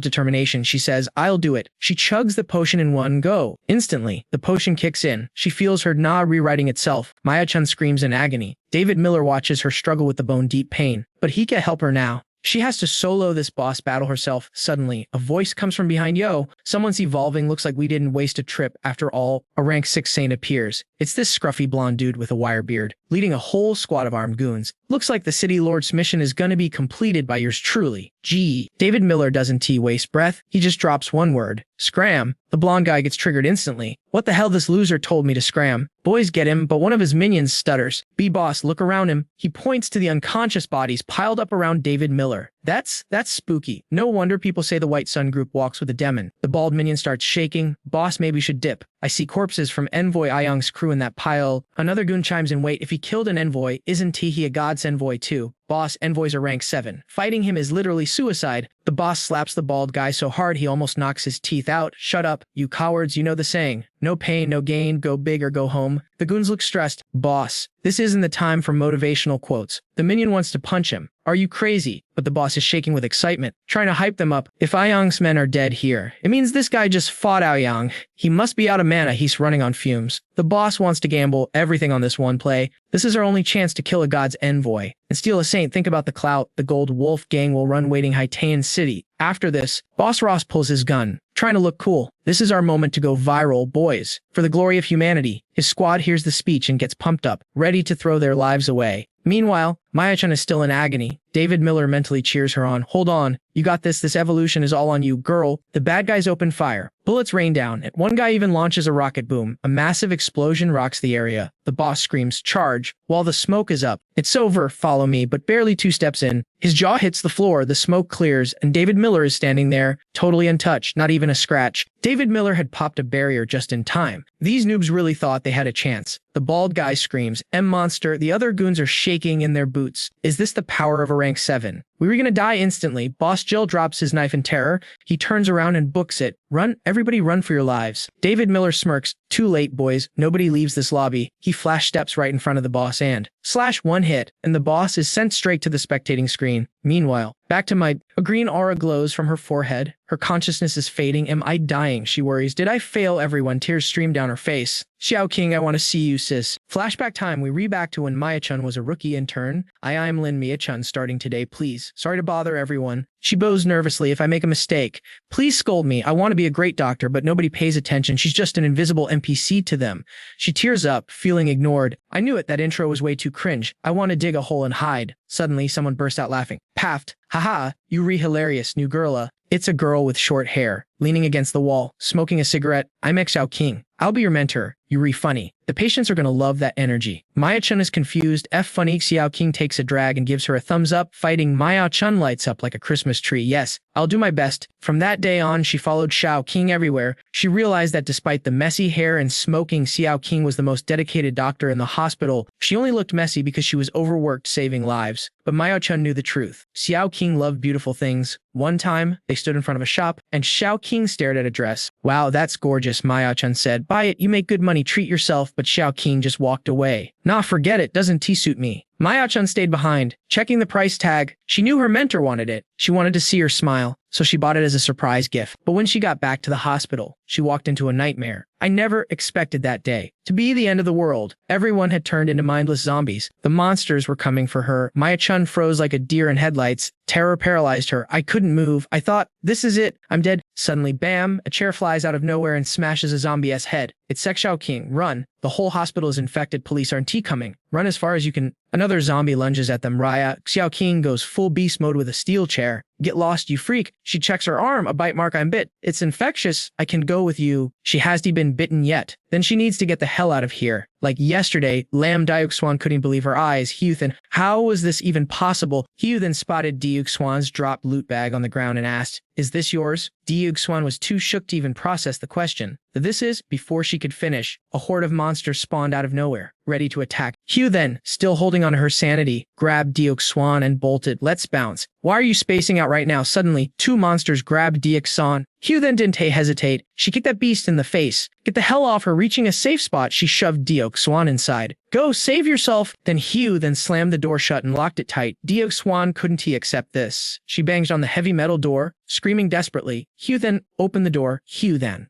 determination. She says, I'll do it. She chugs the potion in one go. Instantly, the potion kicks in. She feels her na rewriting itself. Maya-chan screams in agony. David Miller watches her struggle with the bone-deep pain, but he can't help her now. She has to solo this boss battle herself. Suddenly, a voice comes from behind. Yo, someone's evolving. Looks like we didn't waste a trip after all. A rank 6 saint appears. It's this scruffy blonde dude with a wire beard, leading a whole squad of armed goons. Looks like the City Lord's mission is gonna be completed by yours truly. Gee, David Miller doesn't waste breath. He just drops one word. Scram. The blonde guy gets triggered instantly. What the hell, this loser told me to scram. Boys get him, but one of his minions stutters. B-boss, look around him. He points to the unconscious bodies piled up around David Miller. That's spooky. No wonder people say the White Sun group walks with a demon. The bald minion starts shaking. Boss, maybe should dip. I see corpses from Envoy Ayang's crew in that pile. Another goon chimes in, wait, if he killed an envoy, isn't he a god's envoy too? Boss, envoys are rank 7. Fighting him is literally suicide. The boss slaps the bald guy so hard he almost knocks his teeth out. Shut up, you cowards, you know the saying. No pain, no gain, go big or go home. The goons look stressed. Boss, this isn't the time for motivational quotes. The minion wants to punch him. Are you crazy? But the boss is shaking with excitement, trying to hype them up. If Ayang's men are dead here, it means this guy just fought Ayang. He must be out of mana, he's running on fumes. The boss wants to gamble everything on this one play. This is our only chance to kill a god's envoy and steal a saint. Think about the clout. The Gold Wolf gang will run waiting Haitian City. After this, Boss Ross pulls his gun, trying to look cool. This is our moment to go viral, boys. For the glory of humanity. His squad hears the speech and gets pumped up, ready to throw their lives away. Meanwhile, Maya-chan is still in agony. David Miller mentally cheers her on. Hold on, you got this. This evolution is all on you, girl. The bad guys open fire. Bullets rain down, and one guy even launches a rocket boom. A massive explosion rocks the area. The boss screams, charge, while the smoke is up. It's over, follow me, but barely 2 steps in. His jaw hits the floor, the smoke clears, and David Miller is standing there, totally untouched, not even a scratch. David Miller had popped a barrier just in time. These noobs really thought they had a chance. The bald guy screams, M-monster, the other goons are shaking in their boots. Is this the power of a rank 7? We were gonna die instantly. Boss Jill drops his knife in terror. He turns around and books it. Run, everybody run for your lives. David Miller smirks. Too late, boys. Nobody leaves this lobby. He flash steps right in front of the boss and slash one hit, and the boss is sent straight to the spectating screen. Meanwhile, back to my... A green aura glows from her forehead. Her consciousness is fading. Am I dying? She worries. Did I fail everyone? Tears stream down her face. Xiao King, I want to see you, sis. Flashback time, we re-back to when Maya-chan was a rookie intern. I'm Lin Mia-chan starting today, please. Sorry to bother everyone. She bows nervously. If I make a mistake, please scold me. I want to be a great doctor, but nobody pays attention. She's just an invisible NPC to them. She tears up, feeling ignored. I knew it. That intro was way too cringe. I want to dig a hole and hide. Suddenly, someone burst out laughing. Paft. Haha, you re-hilarious new girla. It's a girl with short hair, leaning against the wall, smoking a cigarette. I'm Xiao King. I'll be your mentor. You re-funny. The patients are gonna love that energy. Maya-chan is confused. Funny. Xiao King takes a drag and gives her a thumbs up. Fighting Maya-chan lights up like a Christmas tree. Yes, I'll do my best. From that day on, she followed Xiao King everywhere. She realized that despite the messy hair and smoking, Xiao King was the most dedicated doctor in the hospital. She only looked messy because she was overworked saving lives. But Maya-chan knew the truth. Xiao King loved beautiful things. One time, they stood in front of a shop, and Xiao King stared at a dress. Wow, that's gorgeous, Maya-chan said. Buy it, you make good money, treat yourself. But Xiao King just walked away. Nah, forget it, doesn't suit me. Maya-chan stayed behind, checking the price tag. She knew her mentor wanted it. She wanted to see her smile, so she bought it as a surprise gift. But when she got back to the hospital, she walked into a nightmare. I never expected that day to be the end of the world. Everyone had turned into mindless zombies. The monsters were coming for her. Maya-chan froze like a deer in headlights. Terror paralyzed her. I couldn't move. I thought, this is it. I'm dead. Suddenly, bam, a chair flies out of nowhere and smashes a zombie's head. It's Xiao King. Run. The whole hospital is infected. Police aren't coming. Run as far as you can. Another zombie lunges at them. Raya. Xiao King goes full beast mode with a steel chair. Get lost, you freak. She checks her arm. A bite mark. I'm bit. It's infectious. I can go with you. She hasn't been bitten yet. Then she needs to get the hell out of here. Like yesterday, Lam Diuk-swan couldn't believe her eyes. Hyuthan, how was this even possible? Hyuthan spotted Diuk-swan's dropped loot bag on the ground and asked, is this yours? Diuk-swan was too shook to even process the question. This is, before she could finish, a horde of monsters spawned out of nowhere, ready to attack. Hyuthan, still holding on to her sanity, grabbed Diuk-swan and bolted. Let's bounce. Why are you spacing out right now? Suddenly, 2 monsters grabbed Diuk-swan. Hyuthan didn't hesitate. She kicked that beast in the face. Get the hell off her. Reaching a safe spot, she shoved Diuk-swan inside. Go, save yourself. Then Hyuthan slammed the door shut and locked it tight. Diuk-swan couldn't accept this. She banged on the heavy metal door, screaming desperately. Hyuthan opened the door. Hyuthan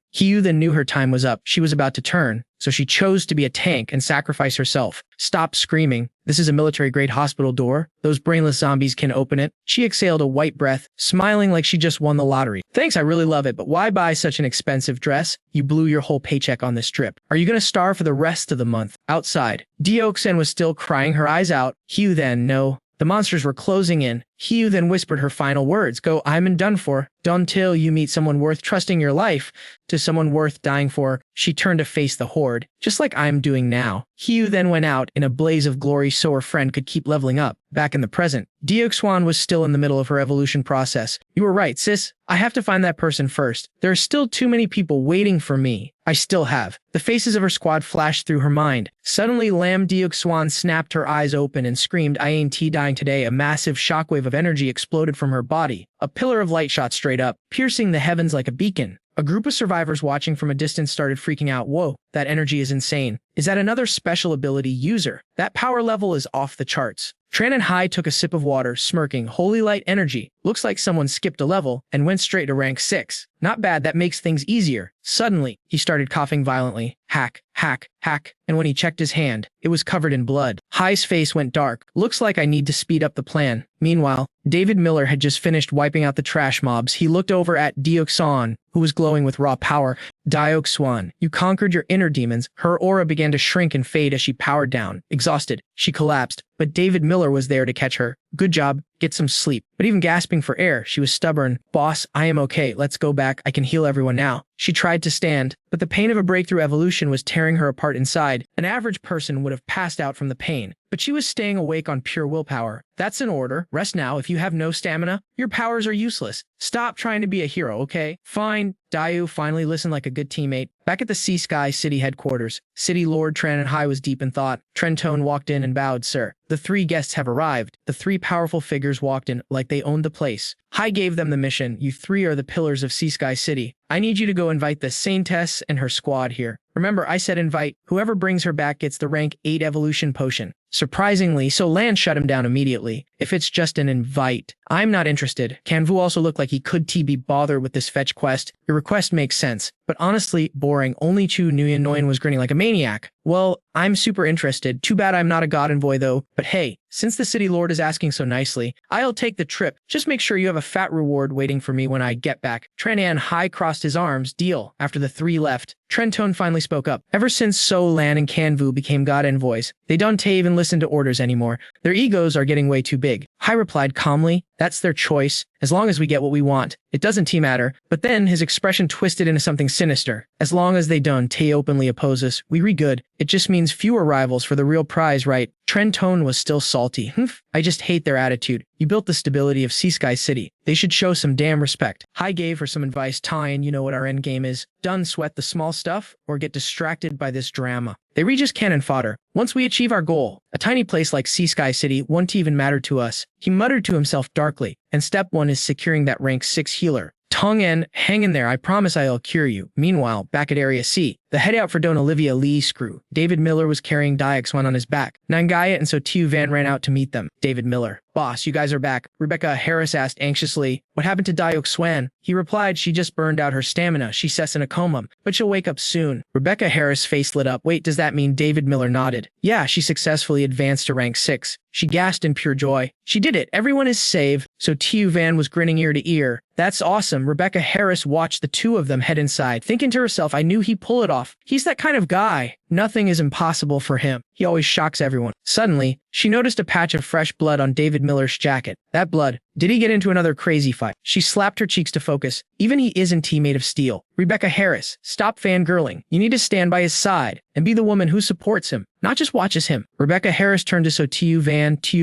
knew her time was up. She was about to turn, so she chose to be a tank and sacrifice herself. Stop screaming. This is a military-grade hospital door. Those brainless zombies can open it. She exhaled a white breath, smiling like she just won the lottery. Thanks, I really love it, but why buy such an expensive dress? You blew your whole paycheck on this trip. Are you gonna starve for the rest of the month? Outside, Deoxen was still crying her eyes out. Hugh then, no. The monsters were closing in. Hugh then whispered her final words. Go, I'm done for. Until you meet someone worth trusting your life to someone worth dying for. She turned to face the horde, just like I'm doing now. Hugh then went out in a blaze of glory so her friend could keep leveling up. Back in the present, Deoxwan was still in the middle of her evolution process. You were right, sis. I have to find that person first. There are still too many people waiting for me. I still have. The faces of her squad flashed through her mind. Suddenly, Lam Deoxwan snapped her eyes open and screamed, I ain't dying today. A massive shockwave of energy exploded from her body. A pillar of light shot straight up, piercing the heavens like a beacon. A group of survivors watching from a distance started freaking out. Whoa, that energy is insane. Is that another special ability user? That power level is off the charts. Tran and Hai took a sip of water, smirking. Holy light energy. Looks like someone skipped a level and went straight to rank 6. Not bad, that makes things easier. Suddenly, he started coughing violently. Hack, hack, hack. And when he checked his hand, it was covered in blood. Hai's face went dark. Looks like I need to speed up the plan. Meanwhile, David Miller had just finished wiping out the trash mobs. He looked over at Deoxan, who was glowing with raw power. Deoxwan, you conquered your inner demons. Her aura began to shrink and fade as she powered down. Exhausted, she collapsed, but David Miller was there to catch her. Good job. Get some sleep. But even gasping for air, she was stubborn. Boss, I am okay. Let's go back. I can heal everyone now. She tried to stand, but the pain of a breakthrough evolution was tearing her apart inside. An average person would have passed out from the pain, but she was staying awake on pure willpower. That's an order. Rest now. If you have no stamina, your powers are useless. Stop trying to be a hero, okay? Fine. Dayu finally listened like a good teammate. Back at the Sea Sky City headquarters, City Lord Tran and Hai was deep in thought. Trentone walked in and bowed. Sir, the 3 guests have arrived. The 3 powerful figures walked in like they owned the place. Hai gave them the mission. You 3 are the pillars of Sea Sky City. I need you to go invite the Saintess and her squad here. Remember, I said invite. Whoever brings her back gets the rank 8 evolution potion. Surprisingly, so Lan shut him down immediately. If it's just an invite, I'm not interested. Kanvu also looked like he could be bothered with this fetch quest. Your request makes sense, but honestly, boring. Only Chu Nguyen Nguyen was grinning like a maniac. Well, I'm super interested. Too bad I'm not a god envoy though. But hey, since the city lord is asking so nicely, I'll take the trip. Just make sure you have a fat reward waiting for me when I get back. Trenan Hai crossed his arms. Deal. After the 3 left, Trentone finally spoke up. Ever since So Lan and Kanvu became god envoys, they don't even listen to orders anymore. Their egos are getting way too big. Hai replied calmly, that's their choice. As long as we get what we want, it doesn't matter. But then his expression twisted into something sinister. As long as they don't openly oppose us, we good. It just means fewer rivals for the real prize, right? Trentone was still salty. I just hate their attitude. You built the stability of Sea Sky City. They should show some damn respect. Hai gave her some advice. Tyan, you know what our endgame is. Done sweat the small stuff or get distracted by this drama. They read just cannon fodder. Once we achieve our goal, a tiny place like Sea Sky City won't even matter to us. He muttered to himself darkly, and step 1 is securing that rank 6 healer. Tong En, hang in there, I promise I'll cure you. Meanwhile, back at Area C, the head-out for Don Olivia Lee's crew. David Miller was carrying Dioxwan on his back. Nangaya and Sotiu Van ran out to meet them. David Miller. Boss, you guys are back. Rebecca Harris asked anxiously, what happened to Dioxwan? He replied she just burned out her stamina. She says in a coma, but she'll wake up soon. Rebecca Harris' face lit up. Wait, does that mean David Miller nodded? Yeah, she successfully advanced to rank 6. She gasped in pure joy. She did it. Everyone is saved. So Tiu Van was grinning ear to ear. That's awesome. Rebecca Harris watched the 2 of them head inside, thinking to herself, I knew he'd pull it off. He's that kind of guy. Nothing is impossible for him. He always shocks everyone. Suddenly, she noticed a patch of fresh blood on David Miller's jacket. That blood. Did he get into another crazy fight? She slapped her cheeks to focus. Even he isn't made of steel. Rebecca Harris, stop fangirling. You need to stand by his side and be the woman who supports him, not just watches him. Rebecca Harris turned to Tiu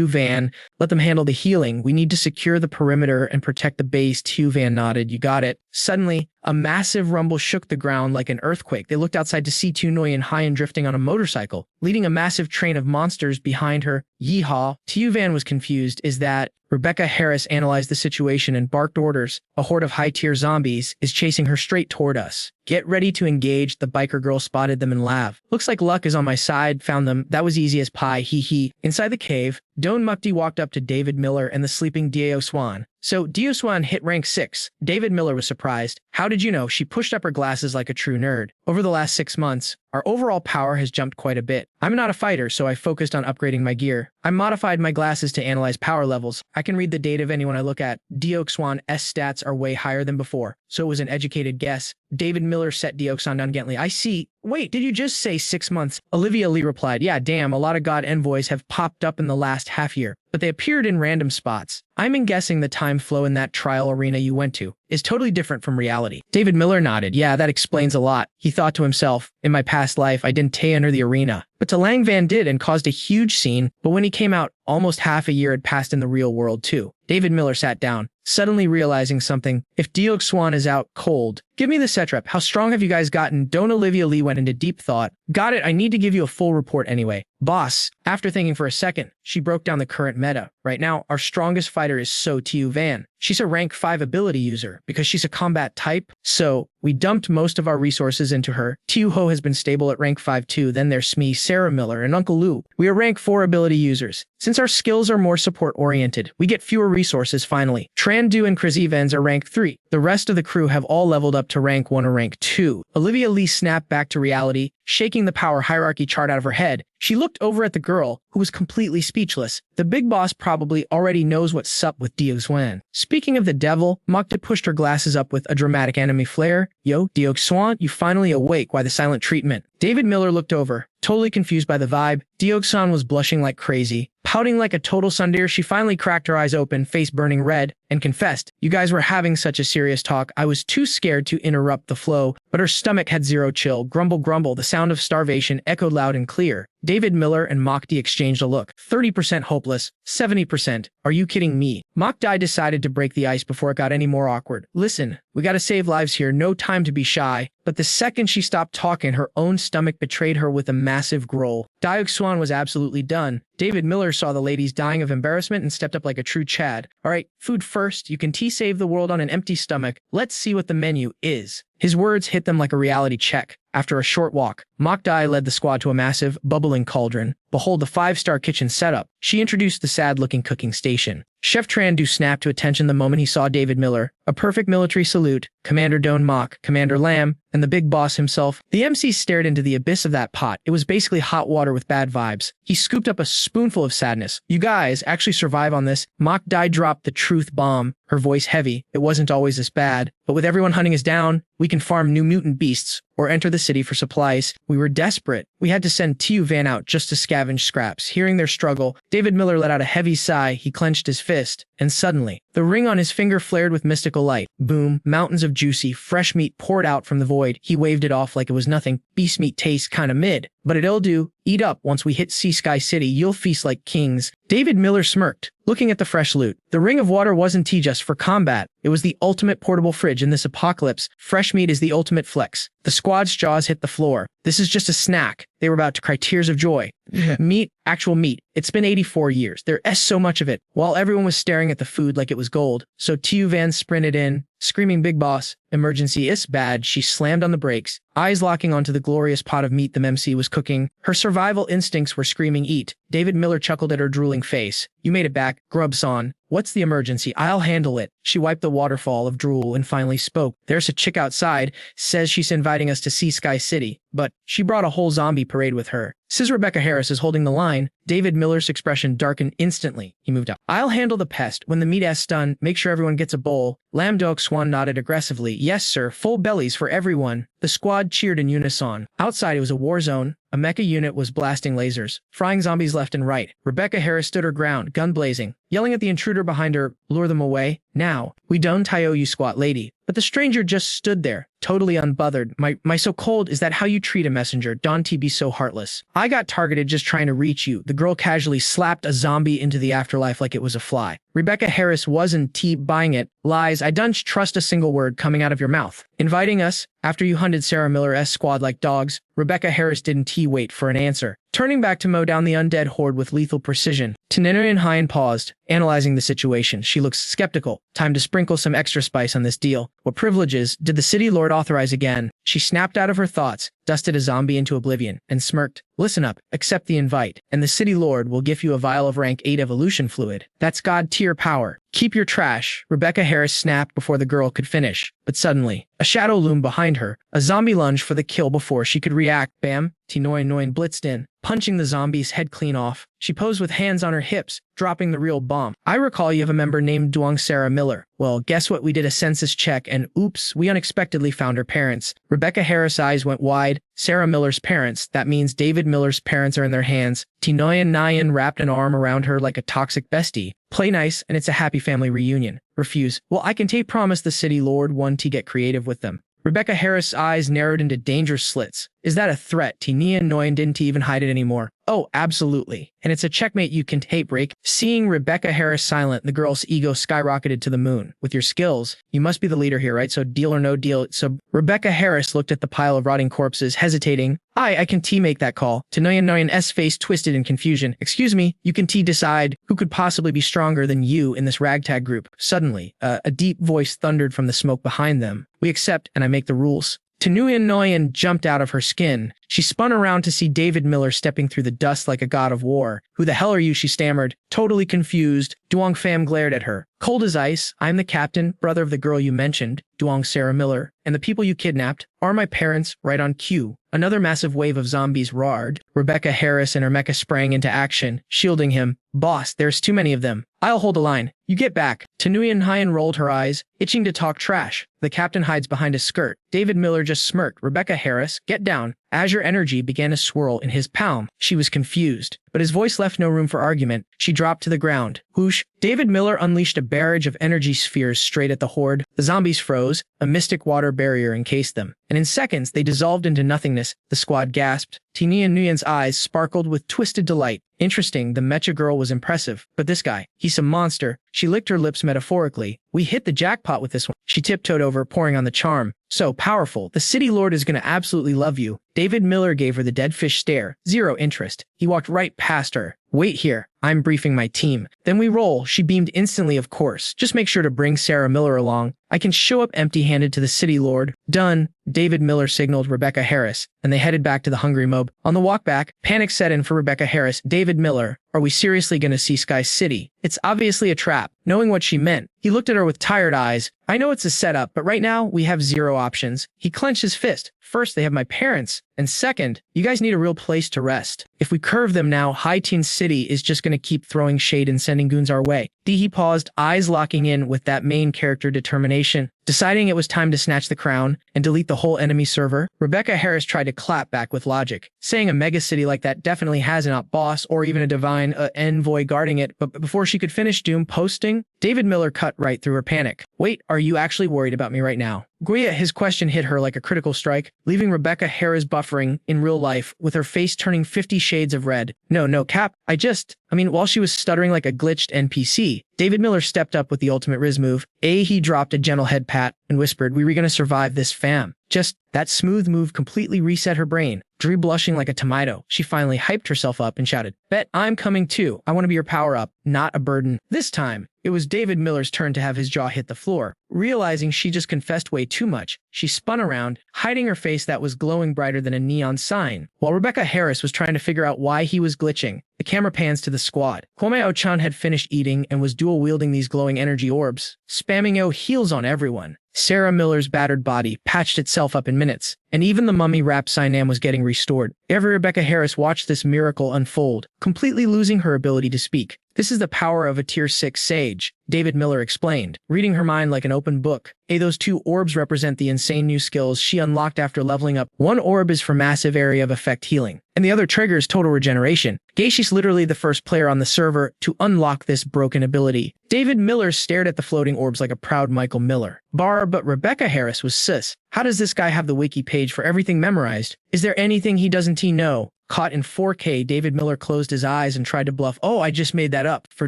Van, let them handle the healing. We need to secure the perimeter and protect the base. Tiu Van nodded. You got it. Suddenly, a massive rumble shook the ground like an earthquake. They looked outside to see Tu Nguyen Nguyen drifting on a motorcycle, leading a massive train of monsters behind her. Yeehaw. Tiu Van was confused. Is that... Rebecca Harris analyzed the situation and barked orders. A horde of high-tier zombies is chasing her straight toward us. Get ready to engage. The biker girl spotted them and laughed. Looks like luck is on my side. Found them. That was easy as pie. Hee hee. Inside the cave, Don Mukti walked up to David Miller and the sleeping Deoxwan. So Dioswan hit rank 6. David Miller was surprised. How did you know? She pushed up her glasses like a true nerd. Over the last 6 months, our overall power has jumped quite a bit. I'm not a fighter, so I focused on upgrading my gear. I modified my glasses to analyze power levels. I can read the data of anyone I look at. Dioswan's stats are way higher than before, so it was an educated guess. David Miller set Dioswan down gently. I see. Wait, did you just say 6 months? Olivia Lee replied, yeah, damn, a lot of god envoys have popped up in the last half year, but they appeared in random spots. I'm guessing the time flow in that trial arena you went to is totally different from reality. David Miller nodded. Yeah, that explains a lot. He thought to himself, in my past life, I didn't enter the arena. But Talang Van did and caused a huge scene, but when he came out, almost half a year had passed in the real world too. David Miller sat down, suddenly realizing something. If Dioswan is out cold, give me the satrap. How strong have you guys gotten? Don't Olivia Lee went into deep thought. Got it, I need to give you a full report anyway. Boss, after thinking for a second, she broke down the current meta. Right now, our strongest fighter is So Tiu Van. She's a rank 5 ability user because she's a combat type, so we dumped most of our resources into her. Tiu Ho has been stable at rank 5 too, then there's Smee, Sarah Miller, and Uncle Lou. We are rank 4 ability users. Since our skills are more support-oriented, we get fewer resources finally. Tran Du and Chris Evans are rank 3. The rest of the crew have all leveled up to rank 1 or rank 2. Olivia Lee snapped back to reality, shaking the power hierarchy chart out of her head. She looked over at the girl, who was completely speechless. The big boss probably already knows what's up with Dioswan. Speaking of the devil, Mokta pushed her glasses up with a dramatic enemy flare. Yo, Dioswan, you finally awake. Why the silent treatment? David Miller looked over, totally confused by the vibe. Dioswan was blushing like crazy. Pouting like a total tsundere, she finally cracked her eyes open, face burning red, and confessed, you guys were having such a serious talk, I was too scared to interrupt the flow, but her stomach had zero chill. Grumble, grumble, the sound of starvation echoed loud and clear. David Miller and Mokti exchanged a look. 30% hopeless, 70%. Are you kidding me? Mokti decided to break the ice before it got any more awkward. Listen, we gotta save lives here, no time to be shy. But the second she stopped talking, her own stomach betrayed her with a massive growl. Dioswan was absolutely done. David Miller saw the ladies dying of embarrassment and stepped up like a true Chad. Alright, food first, you can save the world on an empty stomach. Let's see what the menu is. His words hit them like a reality check. After a short walk, Mokti led the squad to a massive, bubbling cauldron. Behold the 5-star kitchen setup. She introduced the sad-looking cooking station. Chef Tran Du snapped to attention the moment he saw David Miller. A perfect military salute, Commander Don Mok, Commander Lam, and the big boss himself. The MC stared into the abyss of that pot. It was basically hot water with bad vibes. He scooped up a spoonful of sadness. You guys actually survive on this. Mokti dropped the truth bomb, her voice heavy. It wasn't always this bad, but with everyone hunting us down, we can farm new mutant beasts or enter the city for supplies. We were desperate. We had to send Tiu Van out just to scavenge scraps. Hearing their struggle, David Miller let out a heavy sigh. He clenched his fist, and suddenly, the ring on his finger flared with mystical light. Boom, mountains of juicy, fresh meat poured out from the void. He waved it off like it was nothing. Beast meat tastes kinda mid, but it'll do. Eat up. Once we hit Sea Sky City, you'll feast like kings. David Miller smirked, looking at the fresh loot. The ring of water wasn't tea just for combat. It was the ultimate portable fridge in this apocalypse. Fresh meat is the ultimate flex. The squad's jaws hit the floor. This is just a snack. They were about to cry tears of joy. Meat, actual meat. It's been 84 years. There's so much of it. While everyone was staring at the food like it was gold, so Tiu Van sprinted in, screaming, "Big boss, emergency is bad." She slammed on the brakes, eyes locking onto the glorious pot of meat the MC was cooking. Her survival instincts were screaming, "Eat." David Miller chuckled at her drooling face. You made it back, Grubson. What's the emergency? I'll handle it. She wiped the waterfall of drool and finally spoke. There's a chick outside, says she's inviting us to Sea Sky City, but she brought a whole zombie parade with her. Says Rebecca Harris is holding the line. David Miller's expression darkened instantly. He moved up. I'll handle the pest. When the meat is done, make sure everyone gets a bowl. Lam Dok Swan nodded aggressively. Yes, sir. Full bellies for everyone. The squad cheered in unison. Outside, it was a war zone. A mecha unit was blasting lasers, frying zombies left and right. Rebecca Harris stood her ground, gun blazing, yelling at the intruder behind her, lure them away. Now, we don't tie you squat lady. But the stranger just stood there, totally unbothered. My so cold, is that how you treat a messenger? Don't be so heartless. I got targeted just trying to reach you. The girl casually slapped a zombie into the afterlife like it was a fly. Rebecca Harris wasn't buying it. Lies, I don't trust a single word coming out of your mouth. Inviting us, after you hunted Sarah Miller's squad like dogs, Rebecca Harris didn't wait for an answer. Turning back to mow down the undead horde with lethal precision, Tanenarian Hine paused, analyzing the situation. She looks skeptical. Time to sprinkle some extra spice on this deal. What privileges did the City Lord authorize again? She snapped out of her thoughts, dusted a zombie into oblivion, and smirked. Listen up, accept the invite, and the City Lord will give you a vial of rank 8 evolution fluid. That's God-tier power. Keep your trash, Rebecca Harris snapped before the girl could finish. But suddenly, a shadow loomed behind her. A zombie lunged for the kill before she could react. Bam! Tinoy blitzed in, punching the zombie's head clean off. She posed with hands on her hips, dropping the real bomb. I recall you have a member named Duong Sarah Miller. Well, guess what? We did a census check and oops, we unexpectedly found her parents. Rebecca Harris' eyes went wide. Sarah Miller's parents, that means David Miller's parents are in their hands. Tinoy Nyan wrapped an arm around her like a toxic bestie. Play nice and it's a happy family reunion. Refuse. Well, I can promise the City Lord one to get creative with them. Rebecca Harris' eyes narrowed into dangerous slits. Is that a threat? Nia Nguyen didn't even hide it anymore. Oh, absolutely. And it's a checkmate you can break. Seeing Rebecca Harris silent, the girl's ego skyrocketed to the moon. With your skills, you must be the leader here, right? So deal or no deal. So Rebecca Harris looked at the pile of rotting corpses, hesitating. I can make that call. To Nguyen's face twisted in confusion. Excuse me, you can decide who could possibly be stronger than you in this ragtag group. Suddenly, a deep voice thundered from the smoke behind them. We accept, and I make the rules. Nguyen jumped out of her skin. She spun around to see David Miller stepping through the dust like a god of war. Who the hell are you? She stammered. Totally confused, Duong Pham glared at her. Cold as ice, I'm the captain, brother of the girl you mentioned, Duong Sarah Miller, and the people you kidnapped are my parents, right on cue. Another massive wave of zombies roared. Rebecca Harris and her mecha sprang into action, shielding him. Boss, there's too many of them. I'll hold a line. You get back. Nguyen Hyen rolled her eyes, itching to talk trash. The captain hides behind a skirt. David Miller just smirked. Rebecca Harris, get down. Azure energy began to swirl in his palm. She was confused, but his voice left no room for argument. She dropped to the ground. Whoosh! David Miller unleashed a barrage of energy spheres straight at the horde. The zombies froze. A mystic water barrier encased them, and in seconds they dissolved into nothingness. The squad gasped. Nia Nguyen's eyes sparkled with twisted delight. Interesting, the mecha girl was impressive, but this guy, he's a monster. She licked her lips metaphorically. We hit the jackpot with this one. She tiptoed over, pouring on the charm. So powerful. The City Lord is going to absolutely love you. David Miller gave her the dead fish stare. Zero interest. He walked right past her. Wait here. I'm briefing my team. Then we roll. She beamed instantly, of course. Just make sure to bring Sarah Miller along. I can show up empty-handed to the City Lord. Done. David Miller signaled Rebecca Harris, and they headed back to the Hungry Mob. On the walk back, panic set in for Rebecca Harris. David Miller, are we seriously going to see Sky City? It's obviously a trap. Knowing what she meant, he looked at her with tired eyes. I know it's a setup, but right now we have zero options. He clenched his fist. First, they have my parents, and second, you guys need a real place to rest. If we curve them now, High Teen City is just going to keep throwing shade and sending goons our way. He paused, eyes locking in with that main character determination. Deciding it was time to snatch the crown and delete the whole enemy server, Rebecca Harris tried to clap back with logic, saying a mega city like that definitely has an boss or even a divine envoy guarding it, but before she could finish doom posting, David Miller cut right through her panic. Wait, are you actually worried about me right now? Goya, his question hit her like a critical strike, leaving Rebecca Harris buffering in real life with her face turning 50 shades of red. No, Cap, while she was stuttering like a glitched NPC, David Miller stepped up with the ultimate Riz move. He dropped a gentle head pat and whispered, we were going to survive this, fam. Just that smooth move completely reset her brain. Dree blushing like a tomato, she finally hyped herself up and shouted, Bet I'm coming too. I want to be your power-up, not a burden. This time, it was David Miller's turn to have his jaw hit the floor. Realizing she just confessed way too much, she spun around, hiding her face that was glowing brighter than a neon sign. While Rebecca Harris was trying to figure out why he was glitching, the camera pans to the squad. Kwame Ochan had finished eating and was dual-wielding these glowing energy orbs, spamming heals on everyone. Sarah Miller's battered body patched itself up in minutes, and even the mummy-wrapped Sinam was getting restored. Rebecca Harris watched this miracle unfold, completely losing her ability to speak. This is the power of a Tier 6 sage, David Miller explained, reading her mind like an open book. Those two orbs represent the insane new skills she unlocked after leveling up. One orb is for massive area of effect healing, and the other triggers total regeneration. Geishi's literally the first player on the server to unlock this broken ability. David Miller stared at the floating orbs like a proud Michael Miller. But Rebecca Harris was sus. How does this guy have the wiki page for everything memorized? Is there anything he doesn't know? Caught in 4K, David Miller closed his eyes and tried to bluff. Oh, I just made that up for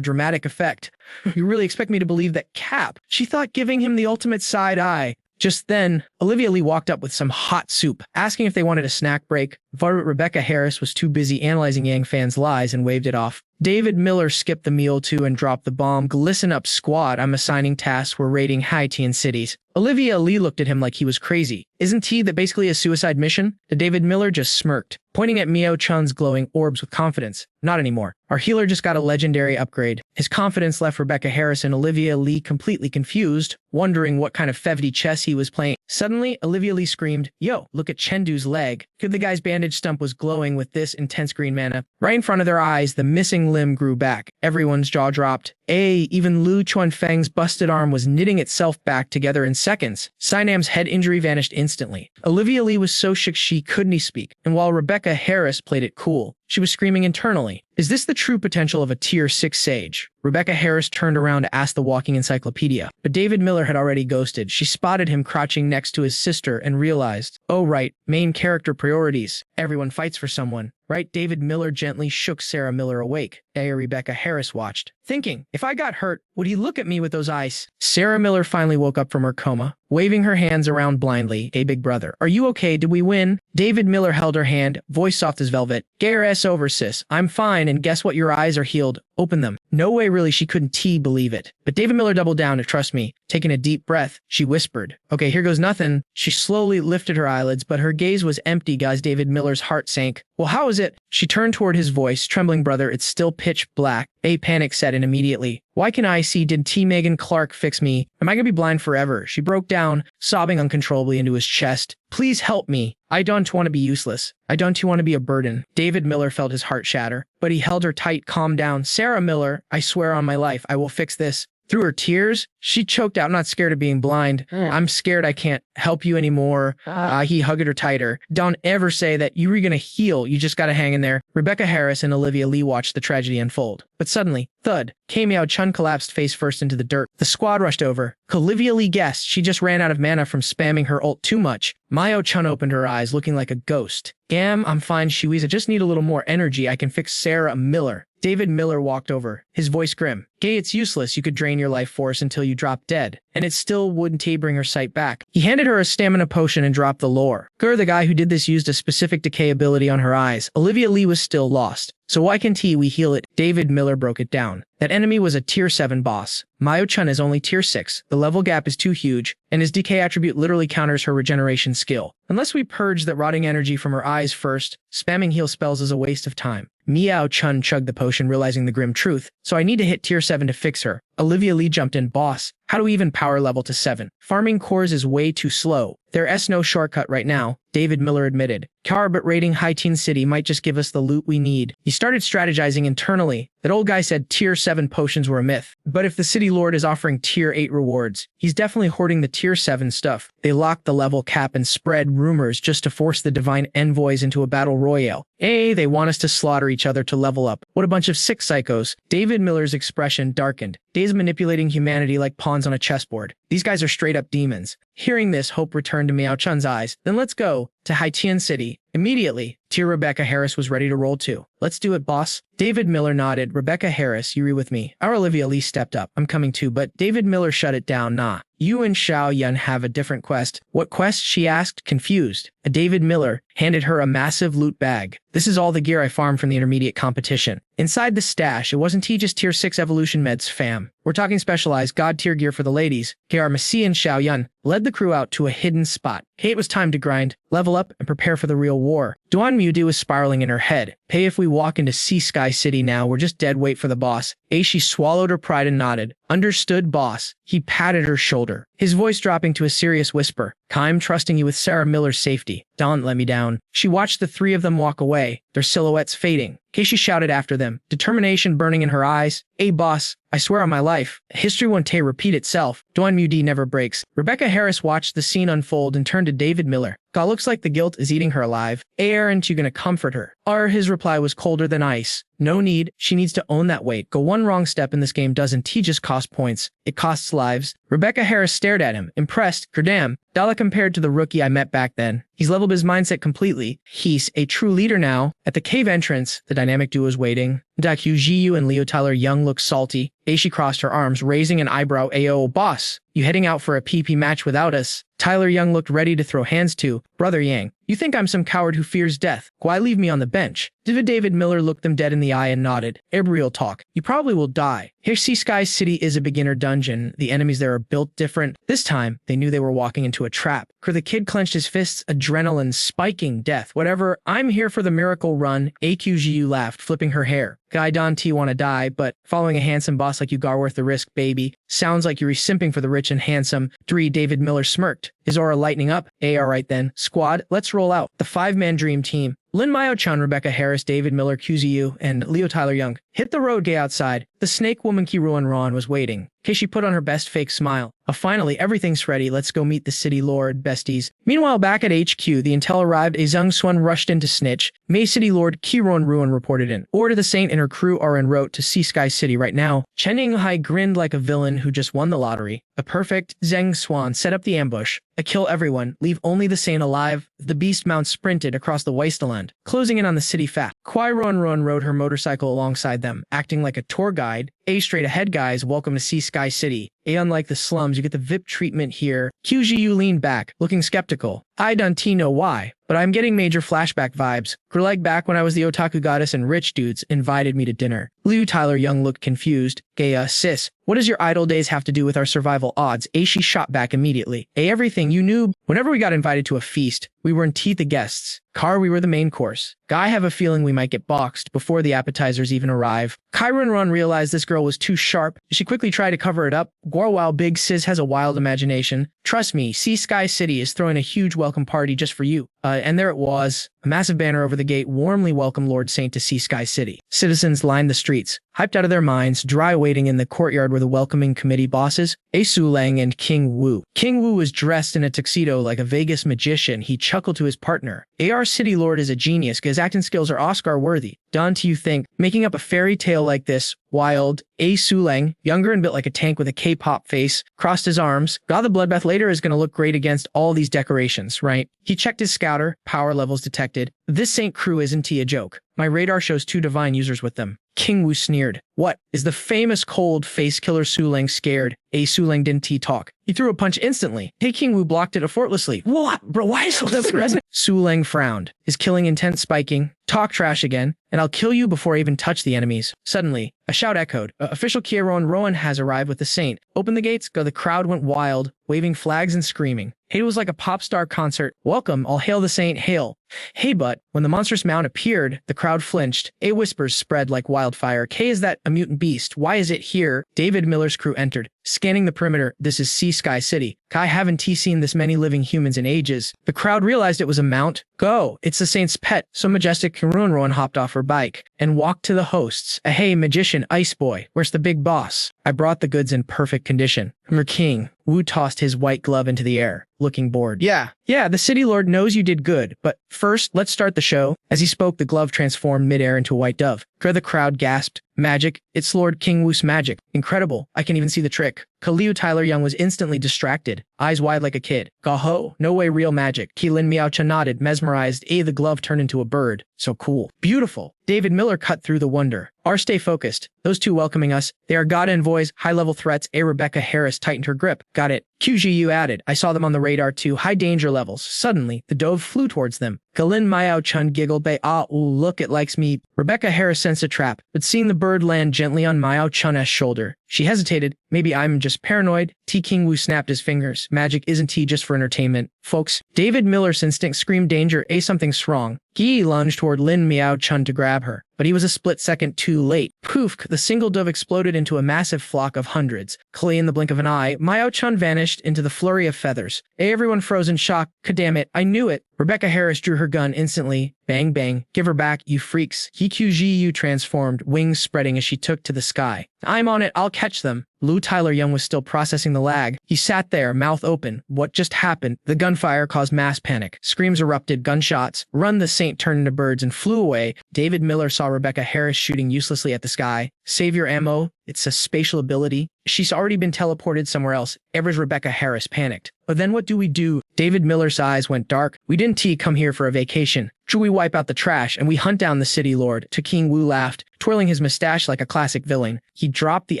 dramatic effect. You really expect me to believe that Cap? She thought giving him the ultimate side eye. Just then, Olivia Lee walked up with some hot soup, asking if they wanted a snack break. But Rebecca Harris was too busy analyzing Yang fans' lies and waved it off. David Miller skipped the meal too and dropped the bomb. Listen up, squad. I'm assigning tasks. We're raiding High Teen cities. Olivia Lee looked at him like he was crazy. Isn't that basically a suicide mission? David Miller just smirked, pointing at Miao Chun's glowing orbs with confidence. Not anymore. Our healer just got a legendary upgrade. His confidence left Rebecca Harris and Olivia Lee completely confused, wondering what kind of fevity chess he was playing. Suddenly, Olivia Lee screamed, "Yo, look at Chengdu's leg." The guy's bandage stump was glowing with this intense green mana. Right in front of their eyes, the missing limb grew back. Everyone's jaw dropped. Even Lu Chuanfeng's busted arm was knitting itself back together in seconds. Sinam's head injury vanished instantly. Olivia Lee was so shook she couldn't speak, and while Rebecca Harris played it cool, she was screaming internally, "Is this the true potential of a tier 6 sage?" Rebecca Harris turned around to ask the walking encyclopedia, but David Miller had already ghosted. She spotted him crouching next to his sister and realized, oh right, main character priorities. Everyone fights for someone, right? David Miller gently shook Sarah Miller awake. Rebecca Harris watched, thinking, if I got hurt, would he look at me with those eyes? Sarah Miller finally woke up from her coma, waving her hands around blindly. Hey, big brother, are you okay? Did we win? David Miller held her hand, voice soft as velvet. Get your ass over, sis. I'm fine, and guess what? Your eyes are healed. Open them. No way, really, she couldn't believe it. But David Miller doubled down to trust me. Taking a deep breath, she whispered, okay, here goes nothing. She slowly lifted her eyelids, but her gaze was empty, guys. David Miller's heart sank. Well, how is it? She turned toward his voice, trembling, brother, it's still pitch black. A panic set in immediately. Why can I see? Did Megan Clark fix me? Am I gonna be blind forever? She broke down, sobbing uncontrollably into his chest. Please help me. I don't want to be useless. I don't want to be a burden. David Miller felt his heart shatter, but he held her tight. Calm down. Sarah Miller, I swear on my life, I will fix this. Through her tears, she choked out, I'm not scared of being blind. I'm scared I can't help you anymore. He hugged her tighter. Don't ever say that you were going to heal. You just got to hang in there. Rebecca Harris and Olivia Lee watched the tragedy unfold. But suddenly, thud, Miao Chun collapsed face first into the dirt. The squad rushed over. Olivia Lee guessed she just ran out of mana from spamming her ult too much. Miao Chun opened her eyes, looking like a ghost. I'm fine, Shiwiz. I just need a little more energy. I can fix Sarah Miller. David Miller walked over, his voice grim. It's useless. You could drain your life force until you drop dead, and it still wouldn't bring her sight back. He handed her a stamina potion and dropped the lore. The guy who did this, used a specific decay ability on her eyes. Olivia Lee was still lost. So why can't we heal it? David Miller broke it down. That enemy was a tier 7 boss. Miao Chun is only tier 6. The level gap is too huge, and his decay attribute literally counters her regeneration skill. Unless we purge that rotting energy from her eyes first, spamming heal spells is a waste of time. Miao Chun chugged the potion, realizing the grim truth. So I need to hit tier 7 to fix her. Olivia Lee jumped in. Boss, how do we even power level to 7? Farming cores is way too slow. There's no shortcut right now, David Miller admitted. But raiding High-Teen City might just give us the loot we need. He started strategizing internally. That old guy said tier 7 potions were a myth. But if the city lord is offering tier 8 rewards, he's definitely hoarding the tier 7 stuff. They locked the level cap and spread rumors just to force the divine envoys into a battle royale. They want us to slaughter each other to level up. What a bunch of sick psychos. David Miller's expression darkened. Days manipulating humanity like pawns on a chessboard. These guys are straight up demons. Hearing this, hope returned to Miao Chun's eyes. Then let's go to High-Teen City. Immediately, tier Rebecca Harris was ready to roll too. Let's do it, boss. David Miller nodded. Rebecca Harris, you with me. Our Olivia Lee stepped up. I'm coming too, but David Miller shut it down. Nah. You and Xiao Yun have a different quest. What quest? She asked, confused. David Miller handed her a massive loot bag. This is all the gear I farmed from the intermediate competition. Inside the stash, it wasn't just tier 6 evolution meds, fam. We're talking specialized god tier gear for the ladies. Our Messi and Xiao Yun led the crew out to a hidden spot. It was time to grind, level up, and prepare for the real war. Duan Mudu was spiraling in her head. If we walk into Sea Sky City now, we're just dead weight for the boss. She swallowed her pride and nodded. Understood, boss. He patted her shoulder, his voice dropping to a serious whisper. I'm trusting you with Sarah Miller's safety. Don't let me down. She watched the three of them walk away, their silhouettes fading. She shouted after them, determination burning in her eyes. Boss, I swear on my life, history won't repeat itself. Duan Mudi never breaks. Rebecca Harris watched the scene unfold and turned to David Miller. God, looks like the guilt is eating her alive. Aren't you gonna comfort her? His reply was colder than ice. No need. She needs to own that weight. Go one wrong step in this game doesn't just cost points. It costs lives. Rebecca Harris stared at him, impressed. Gerdam, Dala compared to the rookie I met back then. He's leveled his mindset completely. He's a true leader now. At the cave entrance, the dynamic duo was waiting. Dakyu Jiyu and Leo Tyler Young looked salty. She crossed her arms, raising an eyebrow. Boss, you heading out for a PP match without us? Tyler Young looked ready to throw hands to. Brother Yang, you think I'm some coward who fears death? Why leave me on the bench? David Miller looked them dead in the eye and nodded. Real talk. You probably will die. Here, Sea Sky City is a beginner dungeon. The enemies there are built different. This time, they knew they were walking into a trap. The kid clenched his fists, adrenaline spiking death. Whatever, I'm here for the miracle run. AQGU laughed, flipping her hair. Guy Don T wanna die, but following a handsome boss like you gar worth the risk, baby. Sounds like you're simping for the rich and handsome. 3. David Miller smirked, his aura lightening up. Alright then. Squad, let's roll out. The 5-man dream team. Lin Mayo-chan, Rebecca Harris, David Miller, QZU, and Leo Tyler Young. Hit the road, gay outside. The snake woman Kiruan Ron was waiting. She put on her best fake smile. Finally, everything's ready. Let's go meet the city lord, besties. Meanwhile, back at HQ, the intel arrived. Zhang Xuan rushed in to snitch. May City Lord Kiron Ruin reported in. Order the Saint and her crew are en route to Sea Sky City right now. Chen Yinghai grinned like a villain who just won the lottery. A perfect Zhang Xuan set up the ambush. Kill everyone, leave only the Saint alive. The beast mount sprinted across the wasteland, closing in on the city fast. Kwai Ruan Ruan rode her motorcycle alongside them, acting like a tour guide. Straight ahead, guys, welcome to Sea Sky City. Unlike the slums, you get the VIP treatment here. QGU leaned back, looking skeptical. I don't know why, but I'm getting major flashback vibes. Like back when I was the otaku goddess and rich dudes invited me to dinner. Liu Tyler Young looked confused. Sis, what does your idle days have to do with our survival odds? She shot back immediately. Everything, you noob. Whenever we got invited to a feast, we were in the guests. We were the main course. Guy, have a feeling we might get boxed before the appetizers even arrive. Kyron Ron realized this girl was too sharp. She quickly tried to cover it up. While Big Sis has a wild imagination. Trust me, Sea Sky City is throwing a huge welcome party just for you. And there it was. A massive banner over the gate warmly welcomed Lord Saint to Sea Sky City. Citizens lined the streets, hyped out of their minds, dry waiting in the courtyard were the welcoming committee bosses, Su Lang and King Wu. King Wu was dressed in a tuxedo like a Vegas magician. He chuckled to his partner. Our city lord is a genius. His acting skills are Oscar-worthy. Don't you think? Making up a fairy tale like this, wild. Su Lang, younger and built like a tank with a K-pop face, crossed his arms. God, the bloodbath later is going to look great against all these decorations, right? He checked his scouter, power levels detected. This Saint crew isn't a joke. My radar shows 2 divine users with them. King Wu sneered. What? Is the famous cold face killer Su Lang scared? Su Lang didn't talk. He threw a punch instantly. King Wu blocked it effortlessly. What? Bro, why is it Su Lang frowned, his killing intent spiking. Talk trash again, and I'll kill you before I even touch the enemies. Suddenly, a shout echoed. Official Kieron Rowan has arrived with the Saint. Open the gates, go. The crowd went wild, waving flags and screaming. It was like a pop star concert. Welcome, all hail the Saint, hail. Hey, but when the monstrous mount appeared, the crowd flinched. Whispers spread like wildfire. Is that a mutant beast? Why is it here? David Miller's crew entered. Scanning the perimeter, this is Sea Sky City. Haven't seen this many living humans in ages. The crowd realized it was a mount. Go, it's the Saint's pet. So majestic, Rowan hopped off her bike and walked to the hosts. Hey, magician, ice boy, where's the big boss? I brought the goods in perfect condition. King. Wu tossed his white glove into the air, looking bored. Yeah, the city lord knows you did good, but first, let's start the show. As he spoke, the glove transformed midair into a white dove. The crowd gasped. Magic, it's Lord King Wu's magic. Incredible, I can even see the trick. Liu Tyler Young was instantly distracted, eyes wide like a kid. Gaho, no way, real magic. Lin Miao-chan nodded, mesmerized. The glove turned into a bird. So cool. Beautiful. David Miller cut through the wonder. Stay focused. Those 2 welcoming us. They are god envoys, high-level threats. Rebecca Harris tightened her grip. Got it. QGU added. I saw them on the radar too. High danger levels. Suddenly, the dove flew towards them. Galin Miao-chun giggled. Look, it likes me. Rebecca Harris sensed a trap, but seeing the bird land gently on Miao-chun's shoulder, she hesitated. Maybe I'm just paranoid. King Wu snapped his fingers. Magic isn't just for entertainment. Folks, David Miller's instinct screamed danger. Something's wrong. He lunged toward Lin Miao-chun to grab her, but he was a split second too late. Poof! The single dove exploded into a massive flock of hundreds. In the blink of an eye, Miao-chun vanished into the flurry of feathers. Everyone froze in shock. Damn it, I knew it. Rebecca Harris drew her gun instantly. Bang, bang. Give her back, you freaks. QGU transformed, wings spreading as she took to the sky. I'm on it, I'll catch them. Lou Tyler Young was still processing the lag. He sat there, mouth open. What just happened? The gunfire caused mass panic. Screams erupted, gunshots. Run, the Saint turned into birds and flew away. David Miller saw Rebecca Harris shooting uselessly at the sky. Save your ammo. It's a spatial ability. She's already been teleported somewhere else. Rebecca Harris panicked. But then what do we do? David Miller's eyes went dark. We didn't come here for a vacation. Should we wipe out the trash and we hunt down the city lord? King Wu laughed, twirling his mustache like a classic villain. He dropped the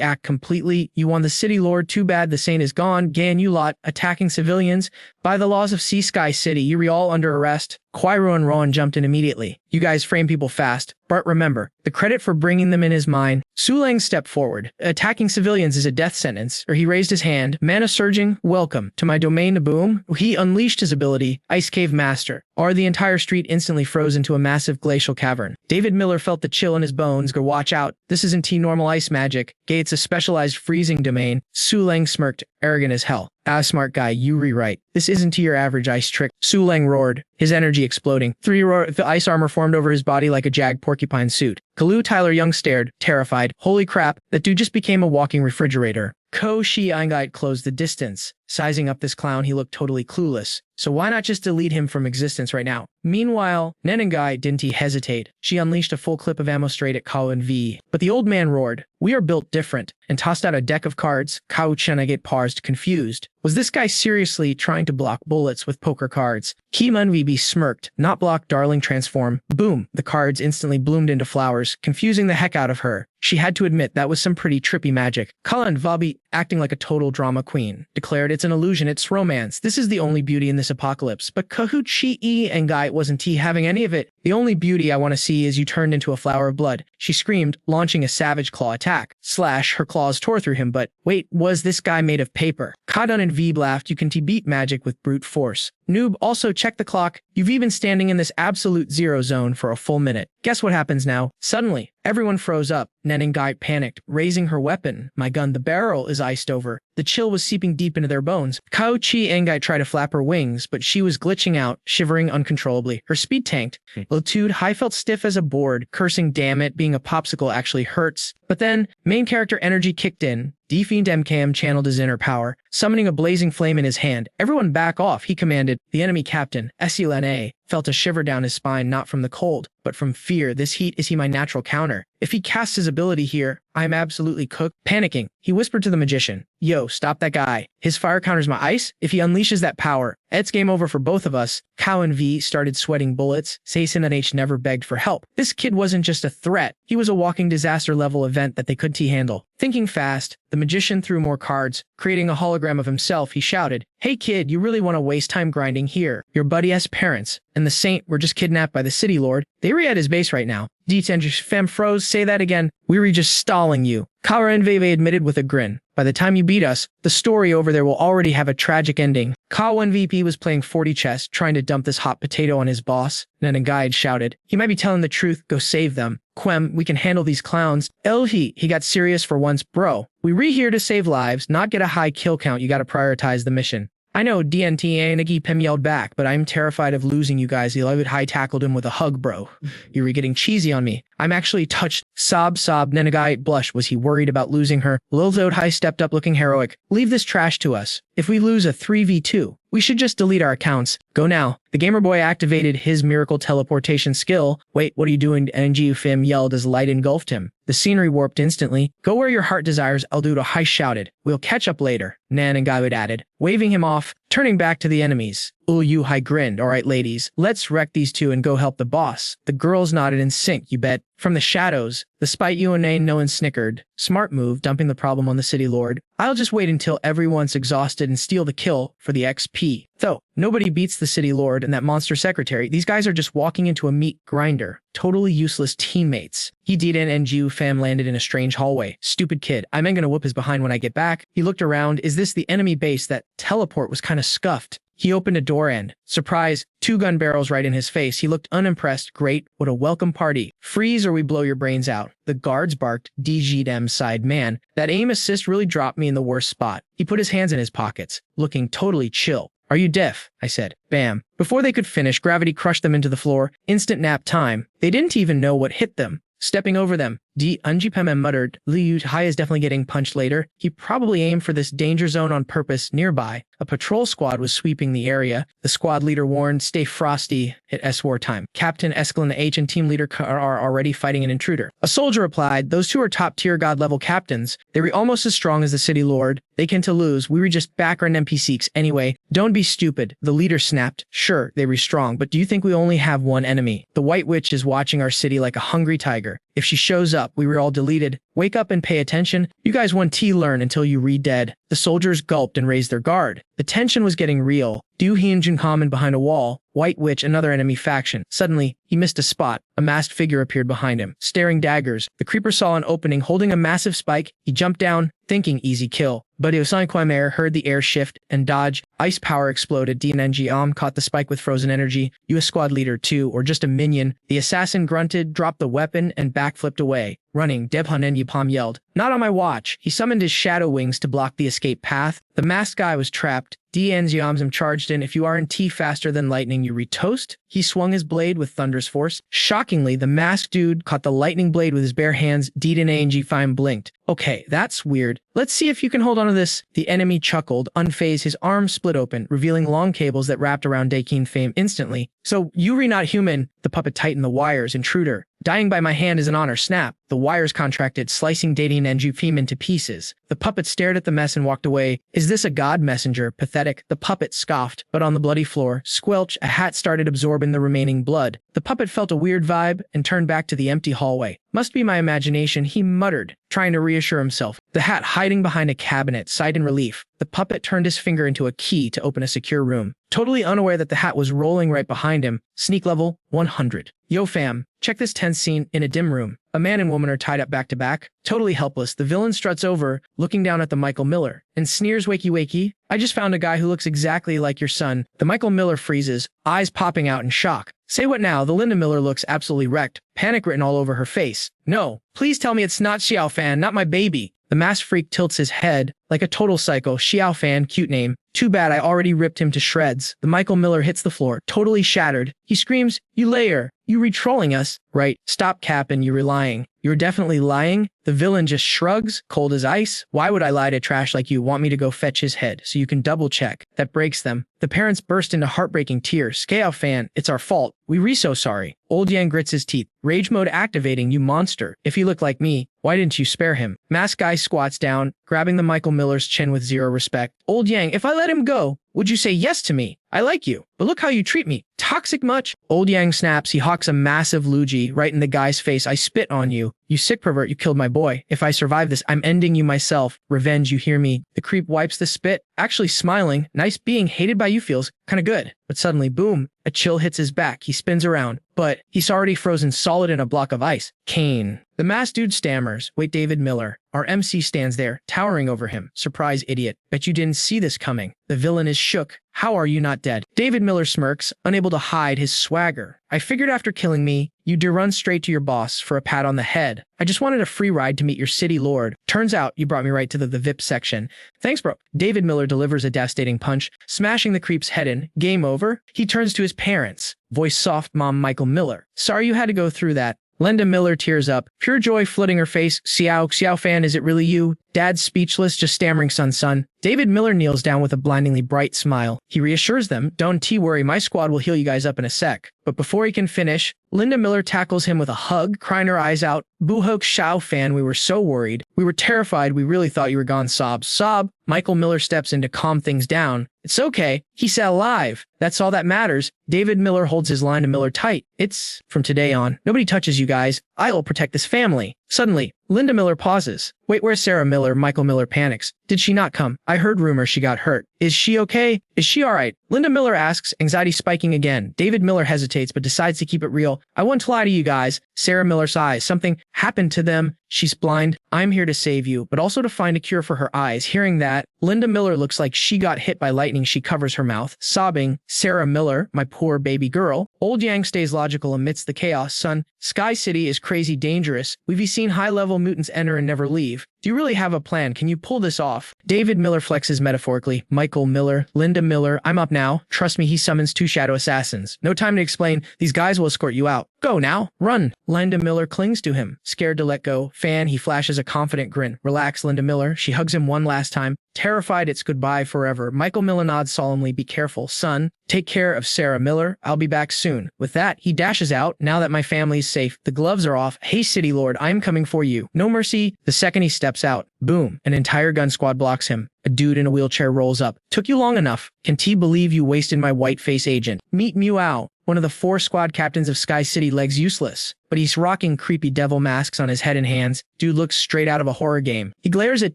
act completely. You won the city lord, too bad the Saint is gone. Gan, you lot, attacking civilians. By the laws of Sea Sky City, you're all under arrest. Kwairu and Rowan jumped in immediately. You guys frame people fast. Bart, remember, The credit for bringing them in is mine. Su Lang stepped forward. Attacking civilians is a death sentence. Or he raised his hand. Mana surging. Welcome to my domain, Naboom. He unleashed his ability. Ice Cave Master. Or the entire street instantly froze into a massive glacial cavern. David Miller felt the chill in his bones. Go watch out. This isn't T-normal ice magic. It's a specialized freezing domain. Su Lang smirked, arrogant as hell. Smart guy, you rewrite. This isn't to your average ice trick. Su Lang roared, his energy exploding. The ice armor formed over his body like a jagged porcupine suit. Kalu Tyler Young stared, terrified. Holy crap, that dude just became a walking refrigerator. Ko Shi Eingite closed the distance. Sizing up this clown, he looked totally clueless. So why not just delete him from existence right now? Meanwhile, Nenengai didn't hesitate. She unleashed a full clip of ammo straight at Kao and V. But the old man roared, "We are built different," and tossed out a deck of cards. Kao Chenagate paused, confused. Was this guy seriously trying to block bullets with poker cards? Kiman VB smirked. Not block, darling, transform. Boom! The cards instantly bloomed into flowers, confusing the heck out of her. She had to admit that was some pretty trippy magic. Kalan Vabi, acting like a total drama queen, declared, "It's an illusion, it's romance. This is the only beauty in this apocalypse." But Kahuchi and Guy wasn't having any of it. "The only beauty I want to see is you turned into a flower of blood," she screamed, launching a savage claw attack. Her claws tore through him, but wait, was this guy made of paper? Kadun and Veeb laughed. "You can beat magic with brute force." Noob, also check the clock. You've even standing in this absolute zero zone for a full minute. Guess what happens now? Suddenly, everyone froze up. Nenengai panicked, raising her weapon. My gun, the barrel, is iced over. The chill was seeping deep into their bones. Kao Chi Engai tried to flap her wings, but she was glitching out, shivering uncontrollably. Her speed tanked. Latude High felt stiff as a board, cursing, "Damn it, being a popsicle actually hurts." But then, main character energy kicked in. D-Fiend MKM channeled his inner power, summoning a blazing flame in his hand. "Everyone back off," he commanded. The enemy captain, Silna, felt a shiver down his spine, not from the cold, but from fear. This heat, is he my natural counter? If he casts his ability here, I'm absolutely cooked. Panicking, he whispered to the magician, "Yo, stop that guy. His fire counters my ice. If he unleashes that power, it's game over for both of us." Kao and V started sweating bullets. Seisin and H never begged for help. This kid wasn't just a threat. He was a walking disaster-level event that they couldn't handle. Thinking fast, the magician threw more cards. Creating a hologram of himself, he shouted, "Hey kid, you really want to waste time grinding here? Your buddy-ass parents and the saint were just kidnapped by the city lord. They were at his base right now." D-Tenders Fem froze. "Say that again. We were just stalling you." Kara and Veve admitted with a grin. "By the time you beat us, the story over there will already have a tragic ending." Kao and VP was playing 40 chess, trying to dump this hot potato on his boss. Then a guide shouted, "He might be telling the truth. Go save them." "Quem, we can handle these clowns." He got serious for once. "Bro, we here to save lives, not get a high kill count. You gotta prioritize the mission." "I know," DNTA and Nagi Pim yelled back, "but I'm terrified of losing you guys." Eli high tackled him with a hug, "Bro, you were getting cheesy on me. I'm actually touched." Sob. Nenagai blushed. Was he worried about losing her? Lil Zodhai stepped up looking heroic. "Leave this trash to us. If we lose a 3v2, we should just delete our accounts. Go now." The gamer boy activated his miracle teleportation skill. "Wait, what are you doing?" NG Fim yelled as light engulfed him. The scenery warped instantly. "Go where your heart desires," Aldudo High shouted. "We'll catch up later," Nan and Gaiwood added, waving him off, turning back to the enemies. Yu Hai grinned. "All right, ladies, let's wreck these two and go help the boss." The girls nodded in sync, you bet. From the shadows, despite UNA, no one snickered. Smart move, dumping the problem on the city lord. I'll just wait until everyone's exhausted and steal the kill for the XP. Though, nobody beats the city lord and that monster secretary. These guys are just walking into a meat grinder. Totally useless teammates. He did and NGU fam landed in a strange hallway. "Stupid kid, I'm gonna whoop his behind when I get back." He looked around. Is this the enemy base? That teleport was kinda scuffed. He opened a door and, surprise, 2 gun barrels right in his face. He looked unimpressed. "Great, what a welcome party. Freeze or we blow your brains out." The guards barked. DGDM sighed, "Man, that aim assist really dropped me in the worst spot." He put his hands in his pockets, looking totally chill. "Are you deaf?" I said. Bam. Before they could finish, gravity crushed them into the floor. Instant nap time. They didn't even know what hit them. Stepping over them, Unjipem muttered, "Liu Hai is definitely getting punched later. He probably aimed for this danger zone on purpose." Nearby, a patrol squad was sweeping the area. The squad leader warned, "Stay frosty. It's war time." Captain Escalin H and team leader are already fighting an intruder. A soldier replied, "Those two are top-tier god-level captains. They were almost as strong as the city lord. They can to lose. We were just background NPCs anyway." "Don't be stupid," the leader snapped. "Sure, they were strong, but do you think we only have one enemy? The White Witch is watching our city like a hungry tiger. If she shows up, we were all deleted. Wake up and pay attention. You guys won't learn until you read dead. The soldiers gulped and raised their guard. The tension was getting real. Du Hyun Kamen behind a wall. White Witch, another enemy faction. Suddenly, he missed a spot. A masked figure appeared behind him, staring daggers. The creeper saw an opening, holding a massive spike. He jumped down, thinking easy kill. But Kwaimer heard the air shift and dodge. Ice power exploded. DNNG caught the spike with frozen energy. You a squad leader too, or just a minion? The assassin grunted, dropped the weapon, and backflipped away. Running, Debhan and Yupam yelled. Not on my watch. He summoned his shadow wings to block the escape path. The masked guy was trapped. DNZM charged in. If you aren't faster than lightning, you retoast. He swung his blade with thunderous force. Shockingly, the masked dude caught the lightning blade with his bare hands. DNANG blinked. Okay, that's weird. Let's see if you can hold on to this. The enemy chuckled, unfazed. His arms split open, revealing long cables that wrapped around Dakin Fame instantly. So, Yuri not human. The puppet tightened the wires. Intruder. Dying by my hand is an honor. Snap. The wires contracted, slicing Datin and Jufim into pieces. The puppet stared at the mess and walked away. Is this a god messenger? Pathetic. The puppet scoffed, but on the bloody floor, squelch, a hat started absorbing the remaining blood. The puppet felt a weird vibe and turned back to the empty hallway. Must be my imagination, he muttered, trying to reassure himself. The hat hiding behind a cabinet sighed in relief. The puppet turned his finger into a key to open a secure room. Totally unaware that the hat was rolling right behind him. Sneak level 100. Yo fam, check this tense scene in a dim room. A man and woman are tied up back to back. Totally helpless, the villain struts over, looking down at the Michael Miller, and sneers wakey wakey. I just found a guy who looks exactly like your son. The Michael Miller freezes, eyes popping out in shock. Say what now? The Linda Miller looks absolutely wrecked, panic written all over her face. No, please tell me it's not Xiao Fan, not my baby. The masked freak tilts his head like a total psycho. Xiao Fan, cute name. Too bad I already ripped him to shreds. The Michael Miller hits the floor, totally shattered. He screams, you liar. You re-trolling us? Right, stop capping, you're lying. You're definitely lying? The villain just shrugs, cold as ice. Why would I lie to trash like you? Want me to go fetch his head so you can double check? That breaks them. The parents burst into heartbreaking tears. Xiao Fan, it's our fault. We re so sorry. Old Yang grits his teeth. Rage mode activating, you monster. If he looked like me, why didn't you spare him? Masked guy squats down, grabbing the Michael Miller's chin with zero respect. Old Yang, if I let him go, would you say yes to me? I like you, but look how you treat me. Toxic much? Old Yang snaps. He hawks a massive Luigi right in the guy's face. I spit on you. You sick pervert, you killed my boy. If I survive this, I'm ending you myself. Revenge, you hear me? The creep wipes the spit, actually smiling. Nice being hated by you feels kinda good. But suddenly, boom, a chill hits his back. He spins around, but he's already frozen solid in a block of ice. Kane. The masked dude stammers. Wait, David Miller. Our MC stands there, towering over him. Surprise, idiot. Bet you didn't see this coming. The villain is shook. How are you not dead? David Miller smirks, unable to hide his swagger. I figured after killing me, you'd run straight to your boss for a pat on the head. I just wanted a free ride to meet your city lord. Turns out you brought me right to the VIP section. Thanks, bro. David Miller delivers a devastating punch, smashing the creep's head in. Game over. He turns to his parents. Voice soft mom Michael Miller. Sorry you had to go through that. Linda Miller tears up, pure joy flooding her face. Xiao Fan, is it really you? Dad's speechless, just stammering son. David Miller kneels down with a blindingly bright smile. He reassures them, don't worry, my squad will heal you guys up in a sec. But before he can finish, Linda Miller tackles him with a hug, crying her eyes out. Boo-hook Xiao Fan, we were so worried. We were terrified, we really thought you were gone. Sob. Michael Miller steps in to calm things down. It's okay, he's alive. That's all that matters. David Miller holds his line to Miller tight. It's from today on. Nobody touches you guys. I'll protect this family. Suddenly, Linda Miller pauses. Wait, where's Sarah Miller? Michael Miller panics. Did she not come? I heard rumors she got hurt. Is she okay? Is she alright? Linda Miller asks, anxiety spiking again. David Miller hesitates but decides to keep it real. I won't lie to you guys. Sarah Miller sighs. Something happened to them. She's blind. I'm here to save you, but also to find a cure for her eyes. Hearing that, Linda Miller looks like she got hit by lightning. She covers her mouth, sobbing. Sarah Miller, my poor baby girl. Old Yang stays logical amidst the chaos. Son, Sky City is crazy dangerous. We've seen high-level mutants enter and never leave. Do you really have a plan? Can you pull this off? David Miller flexes metaphorically. Michael Miller, Linda Miller, I'm up now. Trust me, he summons 2 shadow assassins. No time to explain. These guys will escort you out. Go now. Run. Linda Miller clings to him, scared to let go. Fan, he flashes a confident grin. Relax, Linda Miller. She hugs him one last time. Terrified it's goodbye forever. Michael Miller nods solemnly. Be careful, son. Take care of Sarah Miller. I'll be back soon. With that, he dashes out. Now that my family's safe, the gloves are off. Hey, City Lord, I'm coming for you. No mercy. The second he steps out, boom, an entire gun squad blocks him. A dude in a wheelchair rolls up. Took you long enough. Can T believe you wasted my white face agent? Meet Meow. one of the 4 squad captains of Sky City, legs useless, but he's rocking creepy devil masks on his head and hands. Dude looks straight out of a horror game. He glares at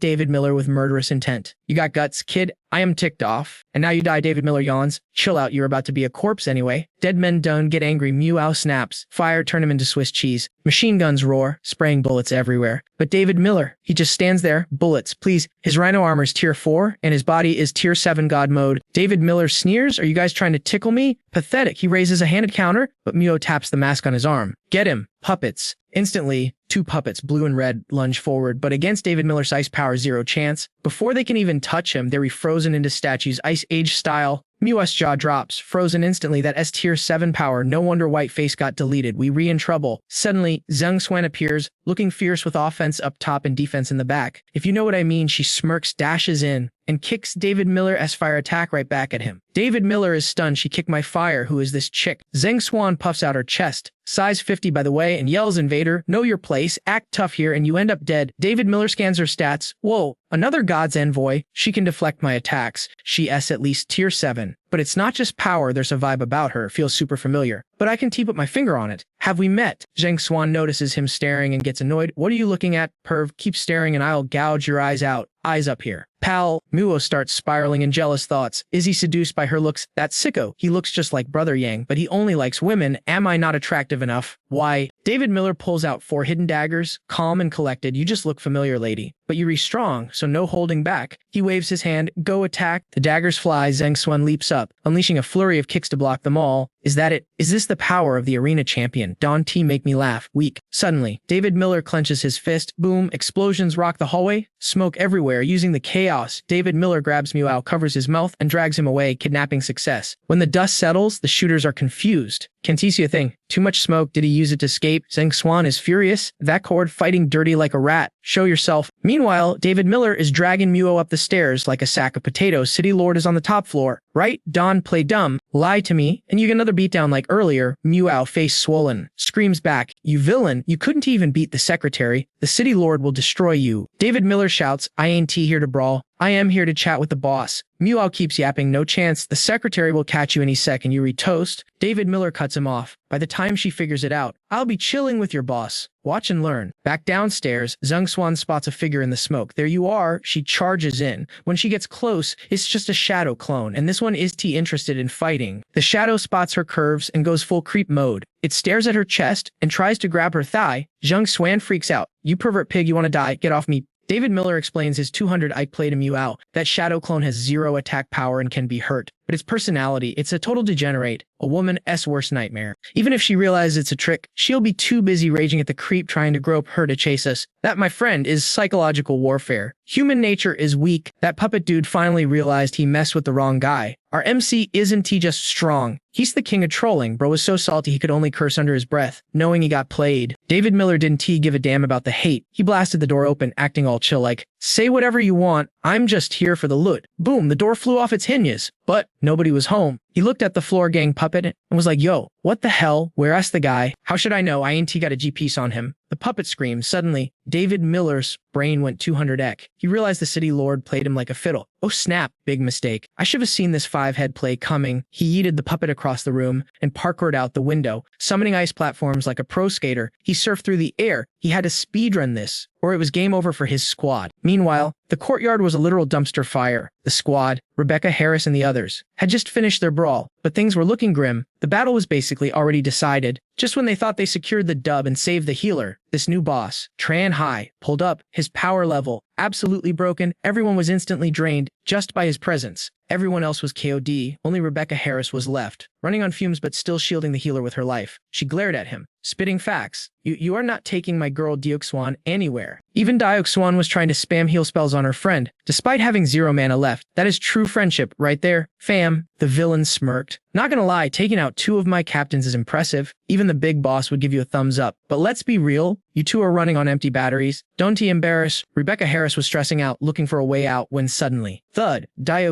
David Miller with murderous intent. You got guts, kid? I am ticked off. And now you die. David Miller yawns. Chill out, you're about to be a corpse anyway. Dead men don't get angry. Meow snaps. Fire, turn him into Swiss cheese. Machine guns roar, spraying bullets everywhere. But David Miller, he just stands there. Bullets, please. His rhino armor's tier 4, and his body is tier 7 god mode. David Miller sneers. Are you guys trying to tickle me? Pathetic. He raises a hand at counter, but Meow taps the mask on his arm. Get him. Puppets. Instantly, 2 puppets, blue and red, lunge forward, but against David Miller's ice power, 0 chance. Before they can even touch him, they're refrozen into statues, Ice Age style. Mew's jaw drops, frozen instantly. That S tier 7 power, no wonder Whiteface got deleted. We in trouble. Suddenly, Zheng Xuan appears, looking fierce with offense up top and defense in the back. If you know what I mean, she smirks, dashes in, and kicks David Miller's fire attack right back at him. David Miller is stunned. She kicked my fire. Who is this chick? Zheng Xuan puffs out her chest, size 50 by the way, and yells, Invader, know your place, act tough here and you end up dead. David Miller scans her stats. Whoa, another God's Envoy. She can deflect my attacks. She S at least tier 7. But it's not just power, there's a vibe about her. Feels super familiar. But I can put my finger on it. Have we met? Zheng Xuan notices him staring and gets annoyed. What are you looking at, perv? Keep staring and I'll gouge your eyes out. Eyes up here. Pal, Muo starts spiraling in jealous thoughts. Is he seduced by her looks? That sicko. He looks just like Brother Yang, but he only likes women. Am I not attractive enough? Why? David Miller pulls out 4 hidden daggers, calm and collected. You just look familiar, lady. But you're strong, so no holding back. He waves his hand. Go attack. The daggers fly. Zheng Xuan leaps up, unleashing a flurry of kicks to block them all. Is that it? Is this the power of the arena champion? Don T make me laugh. Weak. Suddenly, David Miller clenches his fist. Boom. Explosions rock the hallway. Smoke everywhere. Using the chaos, David Miller grabs Meow, covers his mouth, and drags him away. Kidnapping success. When the dust settles, the shooters are confused. Can't see a thing. Too much smoke. Did he use it to escape? Zheng Xuan is furious. That cord fighting dirty like a rat. Show yourself. Meanwhile, David Miller is dragging Meow up the stairs like a sack of potatoes. City Lord is on the top floor. Right? Don, play dumb. Lie to me, and you get another beatdown like earlier. Meow, face swollen, screams back. You villain. You couldn't even beat the secretary. The City Lord will destroy you. David Miller shouts, I ain't here to brawl. I am here to chat with the boss. Meow keeps yapping, no chance. The secretary will catch you any second. You retoast. David Miller cuts him off. By the time she figures it out, I'll be chilling with your boss. Watch and learn. Back downstairs, Zheng Xuan spots a figure in the smoke. There you are. She charges in. When she gets close, it's just a shadow clone, and this one is interested in fighting. The shadow spots her curves and goes full creep mode. It stares at her chest and tries to grab her thigh. Zheng Xuan freaks out. You pervert pig, you want to die? Get off me. David Miller explains his 200 Ike play to Meow. That shadow clone has 0 attack power and can be hurt. But its personality, it's a total degenerate. A woman's worst nightmare. Even if she realizes it's a trick, she'll be too busy raging at the creep trying to grope her to chase us. That, my friend, is psychological warfare. Human nature is weak. That puppet dude finally realized he messed with the wrong guy. Our MC isn't he just strong? He's the king of trolling. Bro was so salty he could only curse under his breath, knowing he got played. David Miller didn't give a damn about the hate. He blasted the door open, acting all chill like, say whatever you want, I'm just here for the loot. Boom, the door flew off its hinges. But nobody was home. He looked at the floor gang puppet and was like, yo, what the hell? Where's the guy? How should I know? I ain't got a G-piece on him. The puppet screamed. Suddenly, David Miller's brain went 200 ek. He realized the City Lord played him like a fiddle. Oh snap, big mistake. I should have seen this 5-head play coming. He yeeted the puppet across the room and parkoured out the window, summoning ice platforms like a pro skater. He surfed through the air. He had to speedrun this, or it was game over for his squad. Meanwhile, the courtyard was a literal dumpster fire. The squad, Rebecca Harris and the others, had just finished their brawl, but things were looking grim. The battle was basically already decided. Just when they thought they secured the dub and saved the healer, this new boss, Tran Hai, pulled up. His power level, absolutely broken. Everyone was instantly drained just by his presence. Everyone else was KOD. Only Rebecca Harris was left, running on fumes but still shielding the healer with her life. She glared at him, spitting facts. You are not taking my girl Deoxuan anywhere. Even Deoxuan was trying to spam heal spells on her friend, despite having 0 mana left. That is true friendship right there, fam. The villain smirked. Not gonna lie, taking out 2 of my captains is impressive. Even the big boss would give you a thumbs up, but But let's be real, you two are running on empty batteries. Don't be embarrassed. Rebecca Harris was stressing out, looking for a way out when suddenly, thud,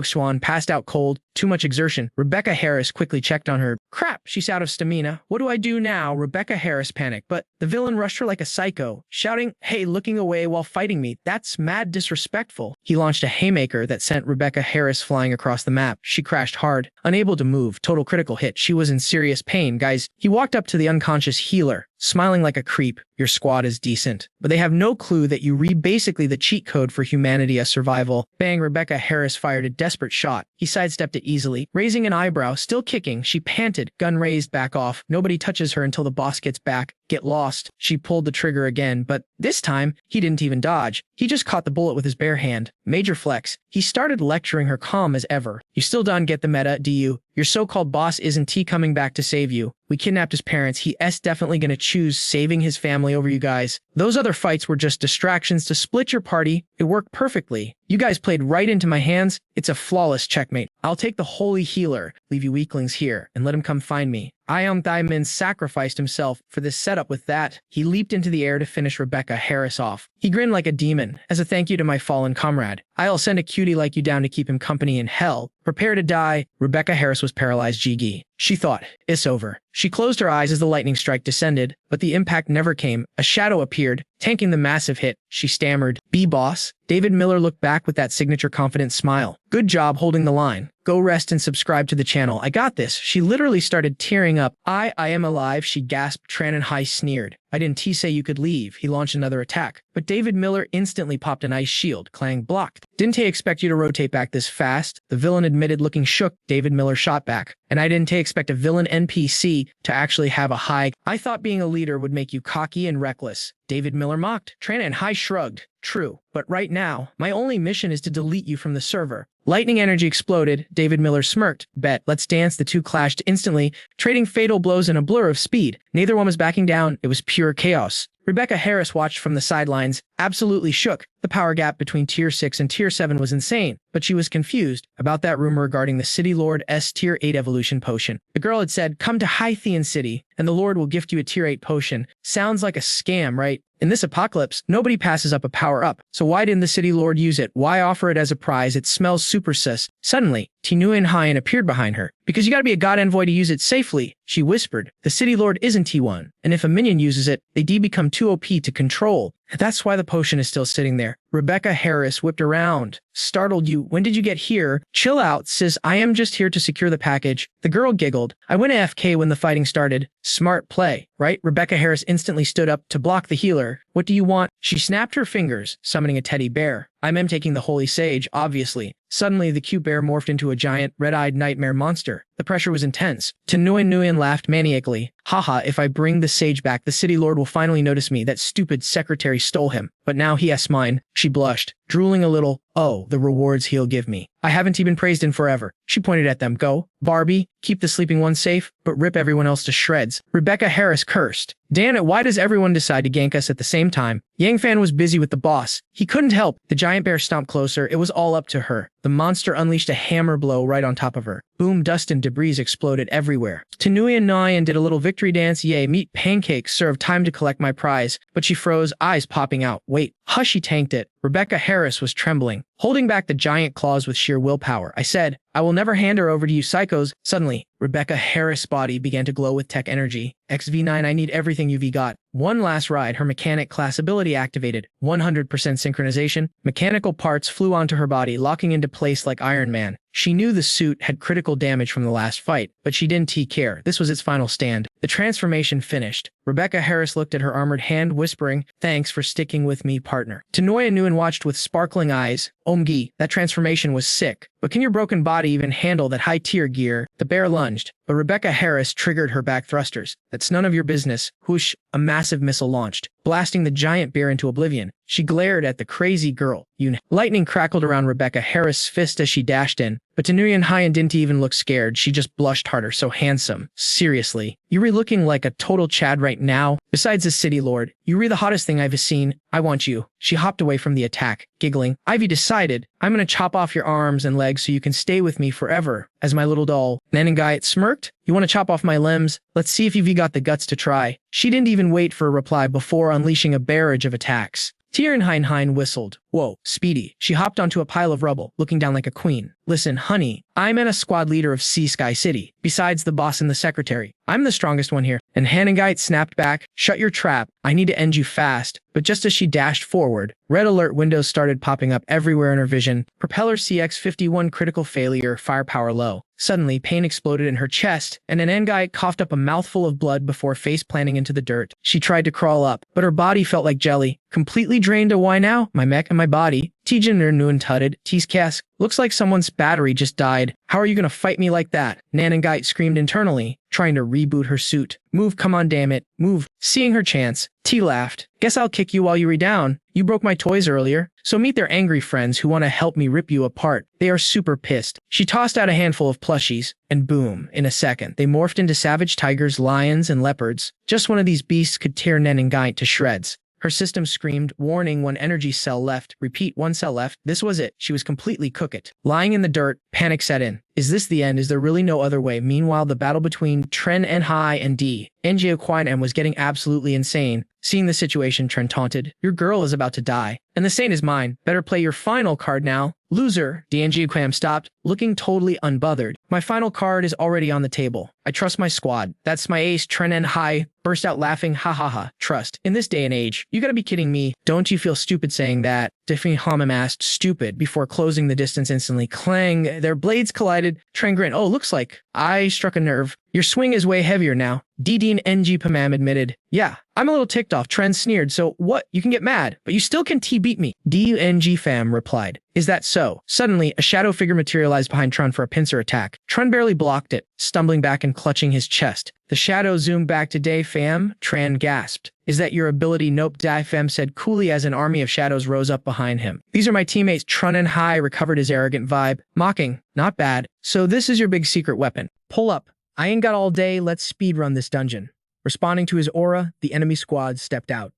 Swan passed out cold, too much exertion. Rebecca Harris quickly checked on her. Crap, she's out of stamina. What do I do now? Rebecca Harris panicked, but the villain rushed her like a psycho, shouting, hey, looking away while fighting me. That's mad disrespectful. He launched a haymaker that sent Rebecca Harris flying across the map. She crashed hard, unable to move, total critical hit. She was in serious pain, guys. He walked up to the unconscious healer, smiling like a creep. Your squad is decent, but they have no clue that you read basically the cheat code for humanity as survival. Bang, Rebecca Harris fired a desperate shot. He sidestepped it easily, raising an eyebrow, still kicking. She panted, gun raised, back off. Nobody touches her until the boss gets back. Get lost. She pulled the trigger again, but this time, he didn't even dodge. He just caught the bullet with his bare hand. Major flex. He started lecturing her calm as ever. You still don't get the meta, do you? Your so-called boss isn't he coming back to save you. We kidnapped his parents. He's definitely gonna choose saving his family over you guys. Those other fights were just distractions to split your party. It worked perfectly. You guys played right into my hands. It's a flawless checkmate. I'll take the holy healer, leave you weaklings here, and let him come find me. Diamond sacrificed himself for this setup. With that, he leaped into the air to finish Rebecca Harris off. He grinned like a demon, as a thank you to my fallen comrade. I'll send a cutie like you down to keep him company in hell. Prepare to die. Rebecca Harris was paralyzed. GG. She thought, it's over. She closed her eyes as the lightning strike descended, but the impact never came. A shadow appeared, tanking the massive hit. She stammered, boss. David Miller looked back with that signature confident smile. Good job holding the line. Go rest and subscribe to the channel. I got this. She literally started tearing up. I am alive, she gasped. Tran and Hai sneered. I didn't say you could leave. He launched another attack, but David Miller instantly popped an ice shield. Clang, blocked. Didn't expect you to rotate back this fast. The villain admitted, looking shook. David Miller shot back. And I didn't expect a villain NPC to actually have a high. I thought being a leader would make you cocky and reckless. David Miller mocked. Tran and Hai shrugged. True, but right now, my only mission is to delete you from the server. Lightning energy exploded. David Miller smirked. Bet, let's dance. The two clashed instantly, trading fatal blows in a blur of speed. Neither one was backing down. It was pure chaos. Rebecca Harris watched from the sidelines, absolutely shook. The power gap between Tier 6 and Tier 7 was insane, but she was confused about that rumor regarding the City Lord's Tier 8 evolution potion. The girl had said, come to Hythian City, and the Lord will gift you a Tier 8 potion. Sounds like a scam, right? In this apocalypse, nobody passes up a power-up, so why didn't the City Lord use it? Why offer it as a prize? It smells super sus. Suddenly, Tinuan Hyan appeared behind her. Because you gotta be a god envoy to use it safely, she whispered. The City Lord isn't T1, and if a minion uses it, they become too OP to control. That's why the potion is still sitting there. Rebecca Harris whipped around. Startled you. When did you get here? Chill out, sis. I am just here to secure the package. The girl giggled. I went AFK when the fighting started. Smart play, right? Rebecca Harris instantly stood up to block the healer. What do you want? She snapped her fingers, summoning a teddy bear. I'm taking the holy sage, obviously. Suddenly, the cute bear morphed into a giant, red-eyed nightmare monster. The pressure was intense. Nguyen laughed maniacally. Haha, if I bring the sage back, the City Lord will finally notice me. That stupid secretary stole him. But now he has mine. She blushed, drooling a little. Oh, the rewards he'll give me. I haven't even praised in forever. She pointed at them. Go, Barbie, keep the sleeping one safe, but rip everyone else to shreds. Rebecca Harris cursed. Damn it, why does everyone decide to gank us at the same time? Yang Fan was busy with the boss. He couldn't help. The giant bear stomped closer. It was all up to her. The monster unleashed a hammer blow right on top of her. Boom, dust and debris exploded everywhere. Tanuya Nyan did a little victory dance. Yay, meat pancakes served. Time to collect my prize. But she froze, eyes popping out. Wait, hush, she tanked it. Rebecca Harris was trembling, holding back the giant claws with sheer willpower. I said, I will never hand her over to you psychos. Suddenly, Rebecca Harris' body began to glow with tech energy. XV9, I need everything you've got. One last ride, her mechanic class ability activated. 100% synchronization. Mechanical parts flew onto her body, locking into place like Iron Man. She knew the suit had critical damage from the last fight, but she didn't care. This was its final stand. The transformation finished. Rebecca Harris looked at her armored hand, whispering, thanks for sticking with me, partner. Tanoya Nguyen watched with sparkling eyes. Omgi, that transformation was sick. But can your broken body even handle that high-tier gear? The bear lunged, but Rebecca Harris triggered her back thrusters. That's none of your business. Whoosh, a massive missile launched, blasting the giant bear into oblivion. She glared at the crazy girl. Lightning crackled around Rebecca Harris' fist as she dashed in, but Tanuyan Hyan didn't even look scared. She just blushed harder. So handsome. Seriously, Yuri looking like a total Chad right now. Besides the City Lord, Yuri the hottest thing I've seen. I want you. She hopped away from the attack, giggling. Ivy decided, I'm gonna chop off your arms and legs so you can stay with me forever as my little doll. Nanengite smirked. You want to chop off my limbs? Let's see if you've got the guts to try. She didn't even wait for a reply before unleashing a barrage of attacks. Tierenheinhein whistled. Whoa, Speedy. She hopped onto a pile of rubble, looking down like a queen. Listen, honey, I'm a squad leader of Sea Sky City. Besides the boss and the secretary, I'm the strongest one here. And Hanengite snapped back. Shut your trap. I need to end you fast. But just as she dashed forward, red alert windows started popping up everywhere in her vision. Propeller CX-51 critical failure, firepower low. Suddenly, pain exploded in her chest, and Nanengite coughed up a mouthful of blood before face-planting into the dirt. She tried to crawl up, but her body felt like jelly. Completely drained to why now? My mech and my body. Tijaner Nguyen tutted. Tiskas. Looks like someone's battery just died. How are you gonna fight me like that? Nanengite screamed internally, trying to reboot her suit. Move, come on, damn it. Move. Seeing her chance, T laughed. Guess I'll kick you while you redown. You broke my toys earlier. So meet their angry friends who want to help me rip you apart. They are super pissed. She tossed out a handful of plushies, and boom, in a second, they morphed into savage tigers, lions, and leopards. Just one of these beasts could tear Nanengite to shreds. Her system screamed, warning, one energy cell left. Repeat, one cell left. This was it. She was completely cooked. Lying in the dirt, panic set in. Is this the end? Is there really no other way? Meanwhile, the battle between Tren and High and D. NGO Quine was getting absolutely insane. Seeing the situation, Tren taunted. Your girl is about to die. And the same is mine. Better play your final card now. Loser. DNG Quam stopped, looking totally unbothered. My final card is already on the table. I trust my squad. That's my ace. Tren and High burst out laughing. Ha ha ha. Trust. In this day and age, you gotta be kidding me. Don't you feel stupid saying that? Tiffany Hamam asked, stupid, before closing the distance instantly. Clang. Their blades collided. Tren grinned. Oh, looks like I struck a nerve. Your swing is way heavier now. Dean NG Pamam admitted. Yeah, I'm a little ticked off. Tren sneered. So what? You can get mad, but you still can T-beat me. DUNG Fam replied. Is that so? Suddenly, a shadow figure materialized behind Tren for a pincer attack. Tren barely blocked it, stumbling back and clutching his chest. The shadow zoomed back to Day Fam. Tren gasped. Is that your ability? Nope, Day Fam said coolly as an army of shadows rose up behind him. These are my teammates. Tren and High recovered his arrogant vibe, mocking. Not bad. So this is your big secret weapon. Pull up. I ain't got all day, let's speedrun this dungeon. Responding to his aura, the enemy squad stepped out.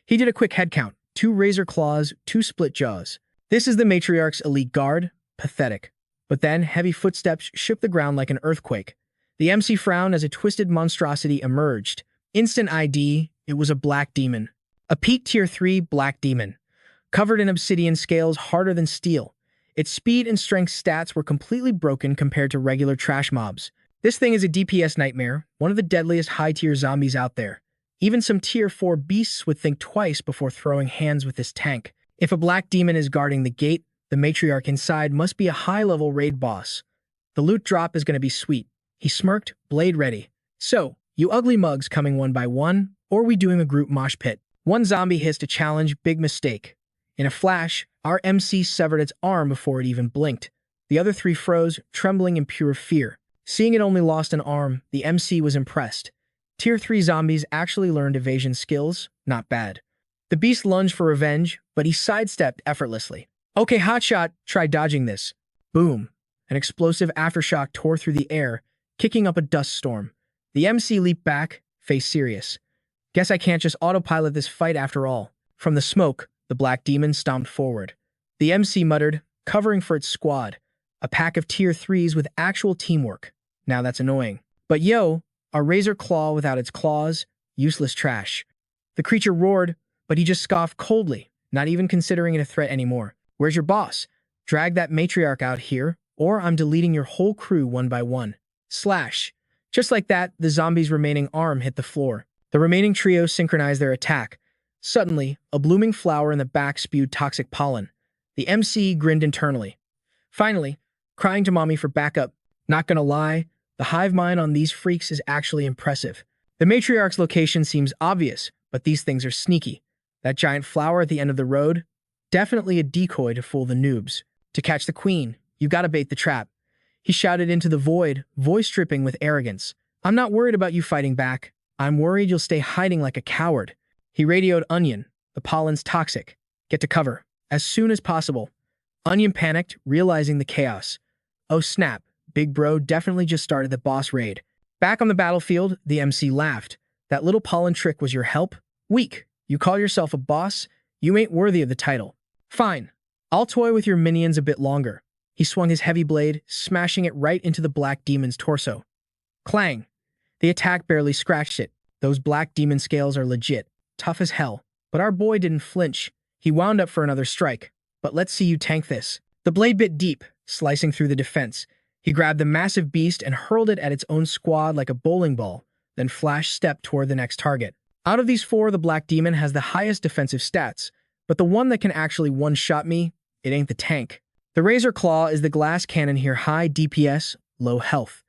He did a quick head count. 2 razor claws, 2 split jaws. This is the Matriarch's elite guard. Pathetic. But then, heavy footsteps shook the ground like an earthquake. The MC frowned as a twisted monstrosity emerged. Instant ID, it was a black demon. A peak tier 3 black demon. Covered in obsidian scales harder than steel. Its speed and strength stats were completely broken compared to regular trash mobs. This thing is a DPS nightmare, one of the deadliest high-tier zombies out there. Even some tier 4 beasts would think twice before throwing hands with this tank. If a black demon is guarding the gate, the matriarch inside must be a high-level raid boss. The loot drop is going to be sweet. He smirked, blade ready. So, you ugly mugs coming one by one, or we doing a group mosh pit? One zombie hissed a challenge, big mistake. In a flash, our MC severed its arm before it even blinked. The other 3 froze, trembling in pure fear. Seeing it only lost an arm, the MC was impressed. Tier 3 zombies actually learned evasion skills, not bad. The beast lunged for revenge, but he sidestepped effortlessly. Okay, hotshot, try dodging this. Boom. An explosive aftershock tore through the air, kicking up a dust storm. The MC leaped back, face serious. Guess I can't just autopilot this fight after all. From the smoke, the black demon stomped forward. The MC muttered, covering for its squad. A pack of tier 3s with actual teamwork. Now that's annoying. But yo, a razor claw without its claws, useless trash. The creature roared, but he just scoffed coldly, not even considering it a threat anymore. Where's your boss? Drag that matriarch out here, or I'm deleting your whole crew one by one. Slash. Just like that, the zombie's remaining arm hit the floor. The remaining trio synchronized their attack. Suddenly, a blooming flower in the back spewed toxic pollen. The MC grinned internally. Finally, crying to mommy for backup. Not gonna lie, the hive mind on these freaks is actually impressive. The matriarch's location seems obvious, but these things are sneaky. That giant flower at the end of the road? Definitely a decoy to fool the noobs. To catch the queen, you gotta bait the trap. He shouted into the void, voice dripping with arrogance. I'm not worried about you fighting back. I'm worried you'll stay hiding like a coward. He radioed Onion. The pollen's toxic. Get to cover. As soon as possible. Onion panicked, realizing the chaos. Oh snap, big bro definitely just started the boss raid. Back on the battlefield, the MC laughed. That little pollen trick was your help? Weak. You call yourself a boss? You ain't worthy of the title. Fine. I'll toy with your minions a bit longer. He swung his heavy blade, smashing it right into the black demon's torso. Clang! The attack barely scratched it. Those black demon scales are legit, tough as hell. But our boy didn't flinch. He wound up for another strike. But let's see you tank this. The blade bit deep, slicing through the defense. He grabbed the massive beast and hurled it at its own squad like a bowling ball, then flash-stepped toward the next target. Out of these four, the black demon has the highest defensive stats, but the one that can actually one-shot me, it ain't the tank. The Razor Claw is the glass cannon here, high DPS, low health.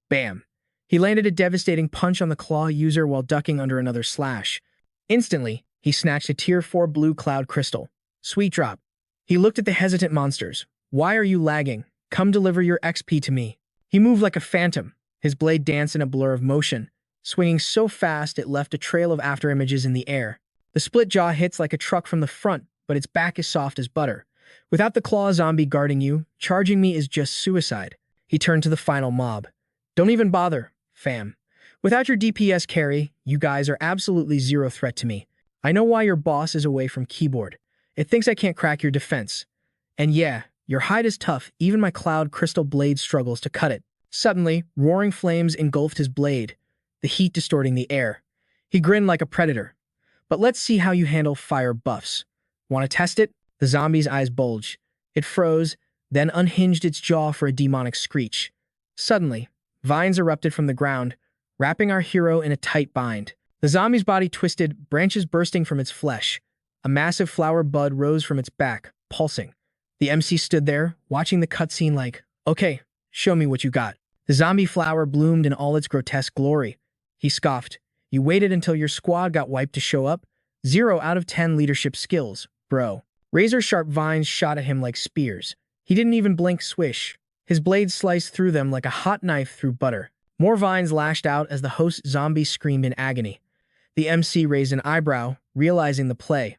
Bam. He landed a devastating punch on the claw user while ducking under another slash. Instantly, he snatched a tier 4 blue cloud crystal. Sweet drop. He looked at the hesitant monsters. Why are you lagging? Come deliver your XP to me. He moved like a phantom. His blade danced in a blur of motion, swinging so fast it left a trail of afterimages in the air. The split jaw hits like a truck from the front, but its back is soft as butter. Without the claw zombie guarding you, charging me is just suicide. He turned to the final mob. Don't even bother, fam. Without your DPS carry, you guys are absolutely zero threat to me. I know why your boss is away from keyboard. It thinks I can't crack your defense. And yeah, your hide is tough, even my cloud crystal blade struggles to cut it. Suddenly, roaring flames engulfed his blade, the heat distorting the air. He grinned like a predator. But let's see how you handle fire buffs. Want to test it? The zombie's eyes bulged. It froze, then unhinged its jaw for a demonic screech. Suddenly, vines erupted from the ground, wrapping our hero in a tight bind. The zombie's body twisted, branches bursting from its flesh. A massive flower bud rose from its back, pulsing. The MC stood there, watching the cutscene like, okay, show me what you got. The zombie flower bloomed in all its grotesque glory. He scoffed. You waited until your squad got wiped to show up? 0 out of 10 leadership skills, bro. Razor-sharp vines shot at him like spears. He didn't even blink. Swish. His blade sliced through them like a hot knife through butter. More vines lashed out as the host zombie screamed in agony. The MC raised an eyebrow, realizing the play.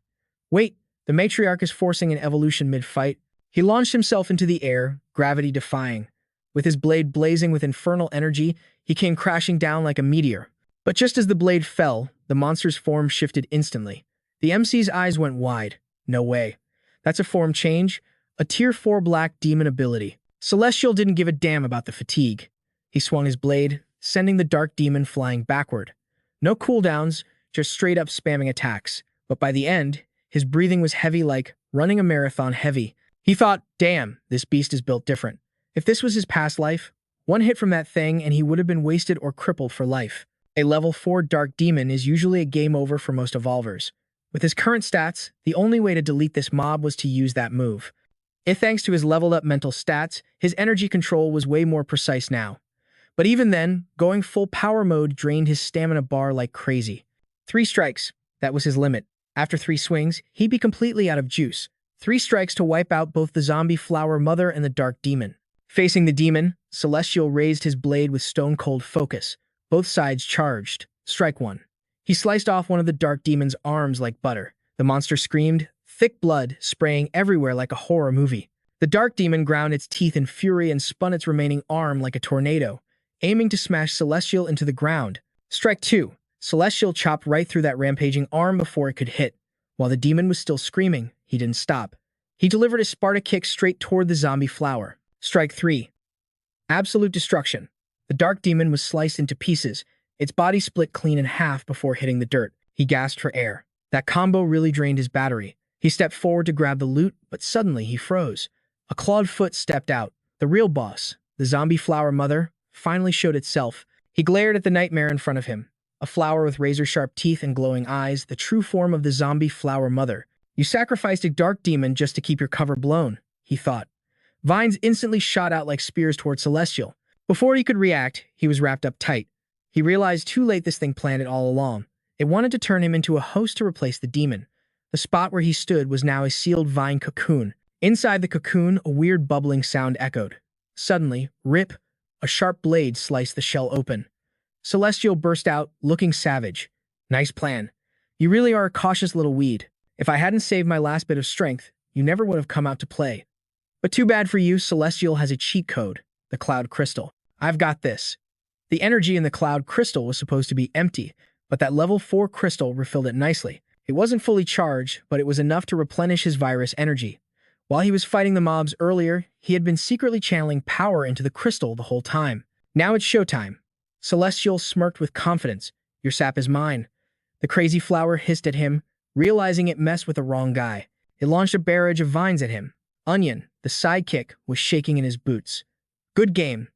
Wait, the matriarch is forcing an evolution mid-fight. He launched himself into the air, gravity defying. With his blade blazing with infernal energy, he came crashing down like a meteor. But just as the blade fell, the monster's form shifted instantly. The MC's eyes went wide. No way. That's a form change, a tier 4 black demon ability. Celestial didn't give a damn about the fatigue. He swung his blade, sending the dark demon flying backward. No cooldowns, just straight up spamming attacks. But by the end, his breathing was heavy like running a marathon heavy. He thought, damn, this beast is built different. If this was his past life, one hit from that thing and he would have been wasted or crippled for life. A level 4 dark demon is usually a game over for most evolvers. With his current stats, the only way to delete this mob was to use that move. Thanks to his leveled up mental stats, his energy control was way more precise now. But even then, going full power mode drained his stamina bar like crazy. 3 strikes, that was his limit. After 3 swings, he'd be completely out of juice. 3 strikes to wipe out both the zombie flower mother and the dark demon. Facing the demon, Celestial raised his blade with stone-cold focus. Both sides charged. Strike 1. He sliced off one of the dark demon's arms like butter. The monster screamed, thick blood spraying everywhere like a horror movie. The dark demon ground its teeth in fury and spun its remaining arm like a tornado, aiming to smash Celestial into the ground. Strike 2. Celestial chopped right through that rampaging arm before it could hit. While the demon was still screaming, he didn't stop. He delivered a Sparta kick straight toward the zombie flower. Strike 3. Absolute destruction. The dark demon was sliced into pieces, its body split clean in half before hitting the dirt. He gasped for air. That combo really drained his battery. He stepped forward to grab the loot, but suddenly he froze. A clawed foot stepped out. The real boss, the zombie flower mother, finally showed itself. He glared at the nightmare in front of him. A flower with razor-sharp teeth and glowing eyes, the true form of the zombie flower mother. You sacrificed a dark demon just to keep your cover blown, he thought. Vines instantly shot out like spears toward Celestial. Before he could react, he was wrapped up tight. He realized too late this thing planned it all along. It wanted to turn him into a host to replace the demon. The spot where he stood was now a sealed vine cocoon. Inside the cocoon, a weird bubbling sound echoed. Suddenly, rip, a sharp blade sliced the shell open. Celestial burst out, looking savage. Nice plan. You really are a cautious little weed. If I hadn't saved my last bit of strength, you never would have come out to play. But too bad for you, Celestial has a cheat code, the Cloud Crystal. I've got this. The energy in the Cloud Crystal was supposed to be empty, but that level 4 crystal refilled it nicely. It wasn't fully charged, but it was enough to replenish his virus energy. While he was fighting the mobs earlier, he had been secretly channeling power into the crystal the whole time. Now it's showtime. Celestial smirked with confidence. Your sap is mine. The crazy flower hissed at him, realizing it messed with the wrong guy. It launched a barrage of vines at him. Onion, the sidekick, was shaking in his boots. Good game.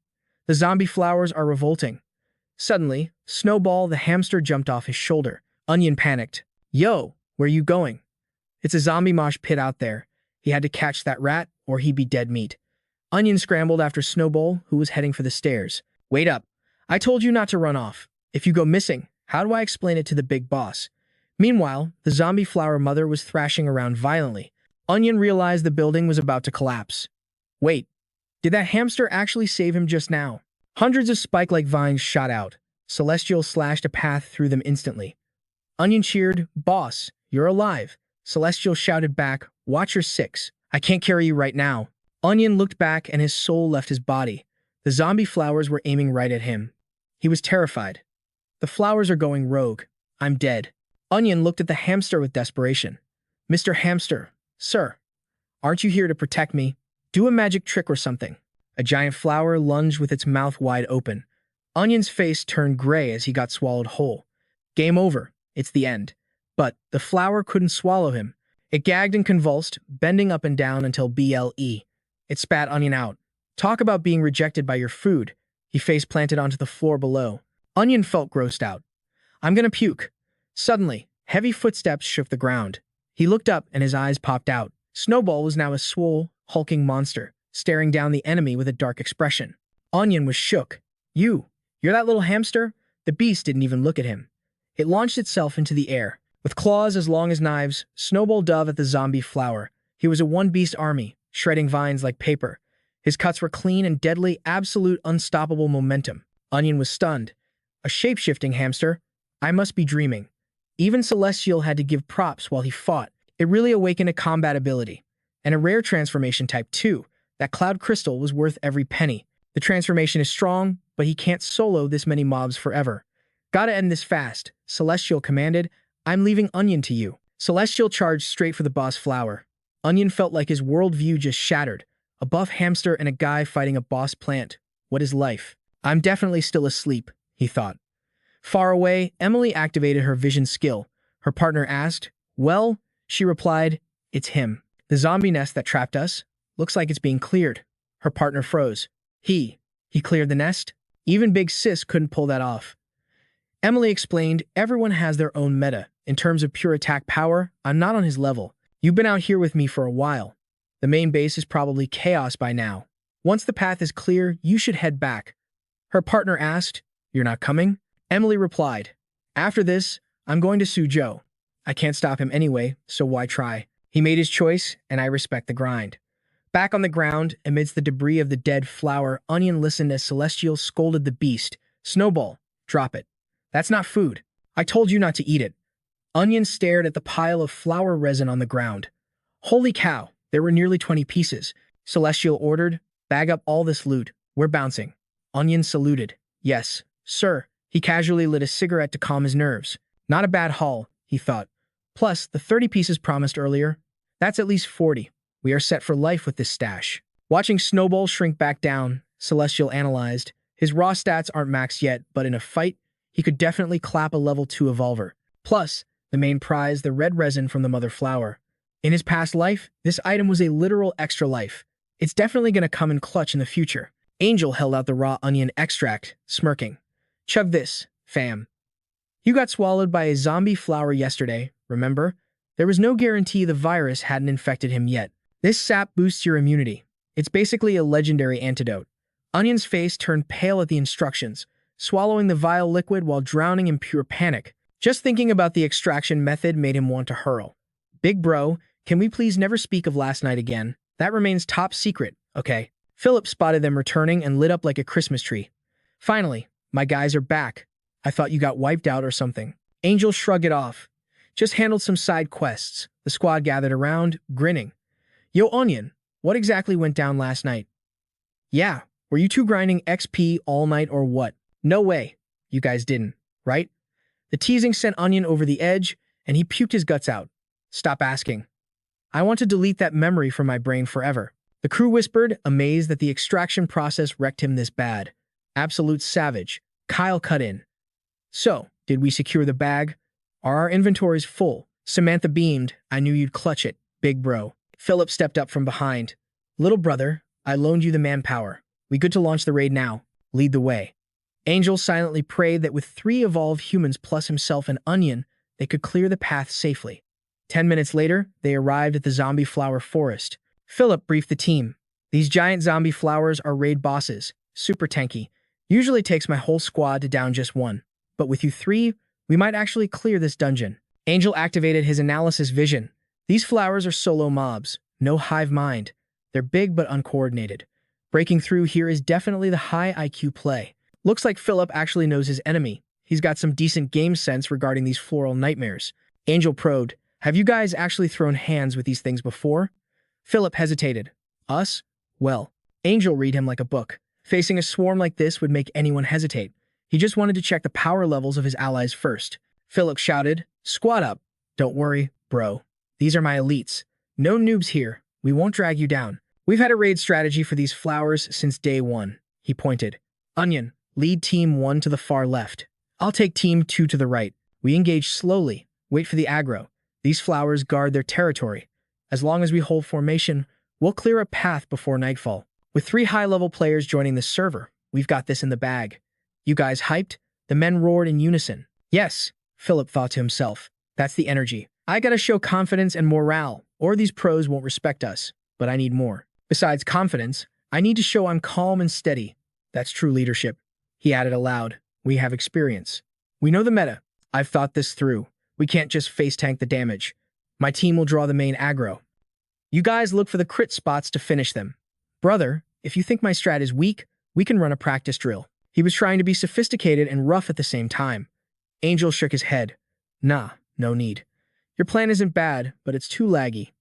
The zombie flowers are revolting. Suddenly, Snowball the hamster jumped off his shoulder. Onion panicked. Yo, where you going? It's a zombie mosh pit out there. He had to catch that rat, or he'd be dead meat. Onion scrambled after Snowball, who was heading for the stairs. Wait up. I told you not to run off. If you go missing, how do I explain it to the big boss? Meanwhile, the zombie flower mother was thrashing around violently. Onion realized the building was about to collapse. Wait, did that hamster actually save him just now? Hundreds of spike-like vines shot out. Celestial slashed a path through them instantly. Onion cheered, Boss, you're alive. Celestial shouted back, Watch your six. I can't carry you right now. Onion looked back and his soul left his body. The zombie flowers were aiming right at him. He was terrified. The flowers are going rogue. I'm dead. Onion looked at the hamster with desperation. Mr. Hamster, sir, aren't you here to protect me? Do a magic trick or something. A giant flower lunged with its mouth wide open. Onion's face turned gray as he got swallowed whole. Game over. It's the end. But the flower couldn't swallow him. It gagged and convulsed, bending up and down until BLE. It spat Onion out. Talk about being rejected by your food. He face planted onto the floor below. Onion felt grossed out. I'm gonna puke. Suddenly, heavy footsteps shook the ground. He looked up and his eyes popped out. Snowball was now a swole, hulking monster, staring down the enemy with a dark expression. Onion was shook. You're that little hamster? The beast didn't even look at him. It launched itself into the air. With claws as long as knives, Snowball dove at the zombie flower. He was a one-beast army, shredding vines like paper. His cuts were clean and deadly, absolute unstoppable momentum. Onion was stunned. A shape-shifting hamster? I must be dreaming. Even Celestial had to give props while he fought. It really awakened a combat ability. And a rare transformation type too. That cloud crystal was worth every penny. The transformation is strong, but he can't solo this many mobs forever. Gotta end this fast, Celestial commanded. I'm leaving Onion to you. Celestial charged straight for the boss flower. Onion felt like his worldview just shattered. A buff hamster and a guy fighting a boss plant. What is life? I'm definitely still asleep, he thought. Far away, Emily activated her vision skill. Her partner asked, Well, she replied, It's him. The zombie nest that trapped us? Looks like it's being cleared. Her partner froze. He cleared the nest? Even Big Sis couldn't pull that off. Emily explained, everyone has their own meta. In terms of pure attack power, I'm not on his level. You've been out here with me for a while. The main base is probably chaos by now. Once the path is clear, you should head back. Her partner asked, You're not coming? Emily replied, After this, I'm going to sue Joe. I can't stop him anyway, so why try? He made his choice, and I respect the grind. Back on the ground, amidst the debris of the dead flower, Onion listened as Celestial scolded the beast. Snowball, drop it. That's not food. I told you not to eat it. Onion stared at the pile of flower resin on the ground. Holy cow, there were nearly 20 pieces. Celestial ordered, Bag up all this loot. We're bouncing. Onion saluted. Yes, sir. He casually lit a cigarette to calm his nerves. Not a bad haul, he thought. Plus, the 30 pieces promised earlier. That's at least 40. We are set for life with this stash. Watching Snowball shrink back down, Celestial analyzed. His raw stats aren't maxed yet, but in a fight, he could definitely clap a level 2 evolver. Plus, the main prize, the red resin from the mother flower. In his past life, this item was a literal extra life. It's definitely going to come in clutch in the future. Angel held out the raw onion extract, smirking. Chug this, fam. You got swallowed by a zombie flower yesterday, remember? There was no guarantee the virus hadn't infected him yet. This sap boosts your immunity. It's basically a legendary antidote. Onion's face turned pale at the instructions, swallowing the vile liquid while drowning in pure panic. Just thinking about the extraction method made him want to hurl. Big bro, can we please never speak of last night again? That remains top secret, okay? Philip spotted them returning and lit up like a Christmas tree. Finally, my guys are back. I thought you got wiped out or something. Angel shrugged it off. Just handled some side quests. The squad gathered around, grinning. Yo, Onion, what exactly went down last night? Yeah, were you two grinding XP all night or what? No way. You guys didn't, right? The teasing sent Onion over the edge, and he puked his guts out. Stop asking. I want to delete that memory from my brain forever. The crew whispered, amazed that the extraction process wrecked him this bad. Absolute savage. Kyle cut in. So, did we secure the bag? Are our inventories full? Samantha beamed. I knew you'd clutch it, big bro. Philip stepped up from behind. Little brother, I loaned you the manpower. We good to launch the raid now. Lead the way. Angel silently prayed that with 3 evolved humans plus himself and Onion, they could clear the path safely. 10 minutes later, they arrived at the zombie flower forest. Philip briefed the team. These giant zombie flowers are raid bosses, super tanky. Usually takes my whole squad to down just one. But with you 3, we might actually clear this dungeon. Angel activated his analysis vision. These flowers are solo mobs, no hive mind. They're big but uncoordinated. Breaking through here is definitely the high IQ play. Looks like Philip actually knows his enemy. He's got some decent game sense regarding these floral nightmares. Angel probed, have you guys actually thrown hands with these things before? Philip hesitated. Us? Well, Angel read him like a book. Facing a swarm like this would make anyone hesitate. He just wanted to check the power levels of his allies first. Philip shouted, squad up. Don't worry, bro. These are my elites. No noobs here. We won't drag you down. We've had a raid strategy for these flowers since day 1. He pointed. Onion, lead team 1 to the far left. I'll take team 2 to the right. We engage slowly. Wait for the aggro. These flowers guard their territory. As long as we hold formation, we'll clear a path before nightfall. With 3 high-level players joining the server, we've got this in the bag. You guys hyped? The men roared in unison. Yes, Philip thought to himself. That's the energy. I gotta show confidence and morale, or these pros won't respect us. But I need more. Besides confidence, I need to show I'm calm and steady. That's true leadership. He added aloud. We have experience. We know the meta. I've thought this through. We can't just face tank the damage. My team will draw the main aggro. You guys look for the crit spots to finish them. Brother, if you think my strat is weak, we can run a practice drill. He was trying to be sophisticated and rough at the same time. Angel shook his head. Nah, no need. Your plan isn't bad, but it's too laggy.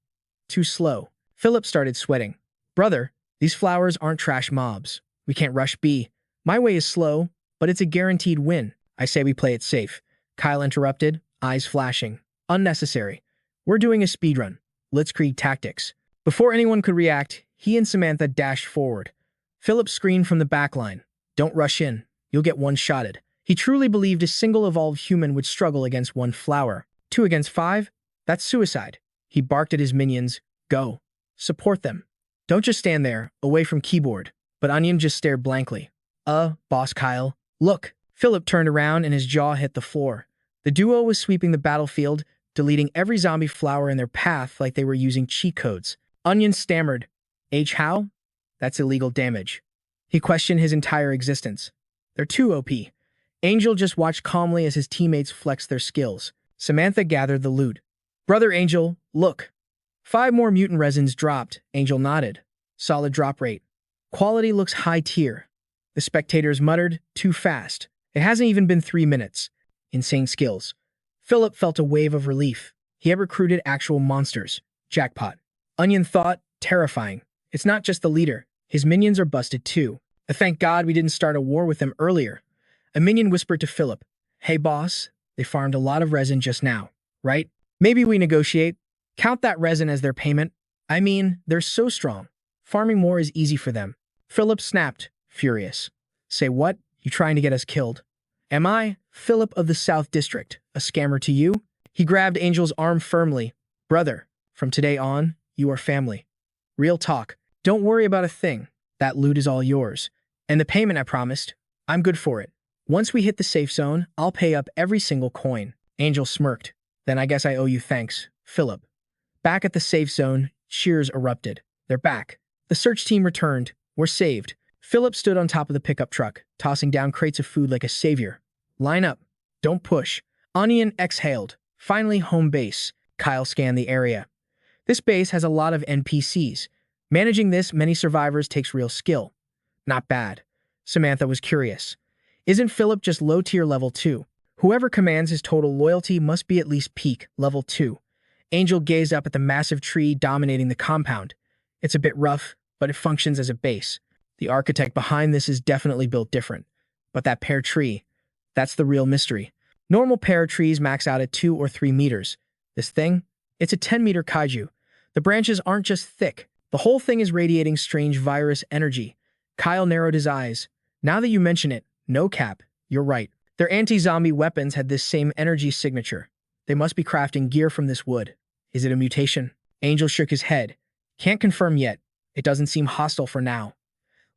Too slow. Philip started sweating. Brother, these flowers aren't trash mobs. We can't rush B. My way is slow, but it's a guaranteed win. I say we play it safe. Kyle interrupted, eyes flashing. Unnecessary. We're doing a speedrun. Blitzkrieg tactics. Before anyone could react, he and Samantha dashed forward. Philip screamed from the backline. Don't rush in. You'll get one-shotted. He truly believed a single evolved human would struggle against 1 flower. 2 against 5? That's suicide. He barked at his minions. Go. Support them. Don't just stand there, away from keyboard. But Onion just stared blankly. Boss Kyle. Look. Philip turned around and his jaw hit the floor. The duo was sweeping the battlefield, deleting every zombie flower in their path like they were using cheat codes. Onion stammered. How? That's illegal damage. He questioned his entire existence. They're too OP. Angel just watched calmly as his teammates flexed their skills. Samantha gathered the loot. Brother Angel, look. 5 more mutant resins dropped. Angel nodded. Solid drop rate. Quality looks high tier. The spectators muttered, too fast. It hasn't even been 3 minutes. Insane skills. Philip felt a wave of relief. He had recruited actual monsters. Jackpot. Onion thought, terrifying. It's not just the leader. His minions are busted too. Thank God we didn't start a war with them earlier. A minion whispered to Philip. Hey boss, they farmed a lot of resin just now, right? Maybe we negotiate. Count that resin as their payment. I mean, they're so strong. Farming more is easy for them. Philip snapped, furious. Say what? You trying to get us killed? Am I, Philip of the South District, a scammer to you? He grabbed Angel's arm firmly. Brother, from today on, you are family. Real talk. Don't worry about a thing. That loot is all yours. And the payment I promised, I'm good for it. Once we hit the safe zone, I'll pay up every single coin. Angel smirked. Then I guess I owe you thanks, Philip. Back at the safe zone, cheers erupted. They're back. The search team returned. We're saved. Philip stood on top of the pickup truck, tossing down crates of food like a savior. Line up. Don't push. Onion exhaled. Finally, home base. Kyle scanned the area. This base has a lot of NPCs. Managing this many survivors takes real skill. Not bad. Samantha was curious. Isn't Philip just low-tier level 2? Whoever commands his total loyalty must be at least peak level 2. Angel gazed up at the massive tree dominating the compound. It's a bit rough, but it functions as a base. The architect behind this is definitely built different. But that pear tree, that's the real mystery. Normal pear trees max out at 2 or 3 meters. This thing? It's a 10-meter kaiju. The branches aren't just thick. The whole thing is radiating strange virus energy. Kyle narrowed his eyes. Now that you mention it, no cap, you're right. Their anti-zombie weapons had this same energy signature. They must be crafting gear from this wood. Is it a mutation? Angel shook his head. Can't confirm yet. It doesn't seem hostile for now.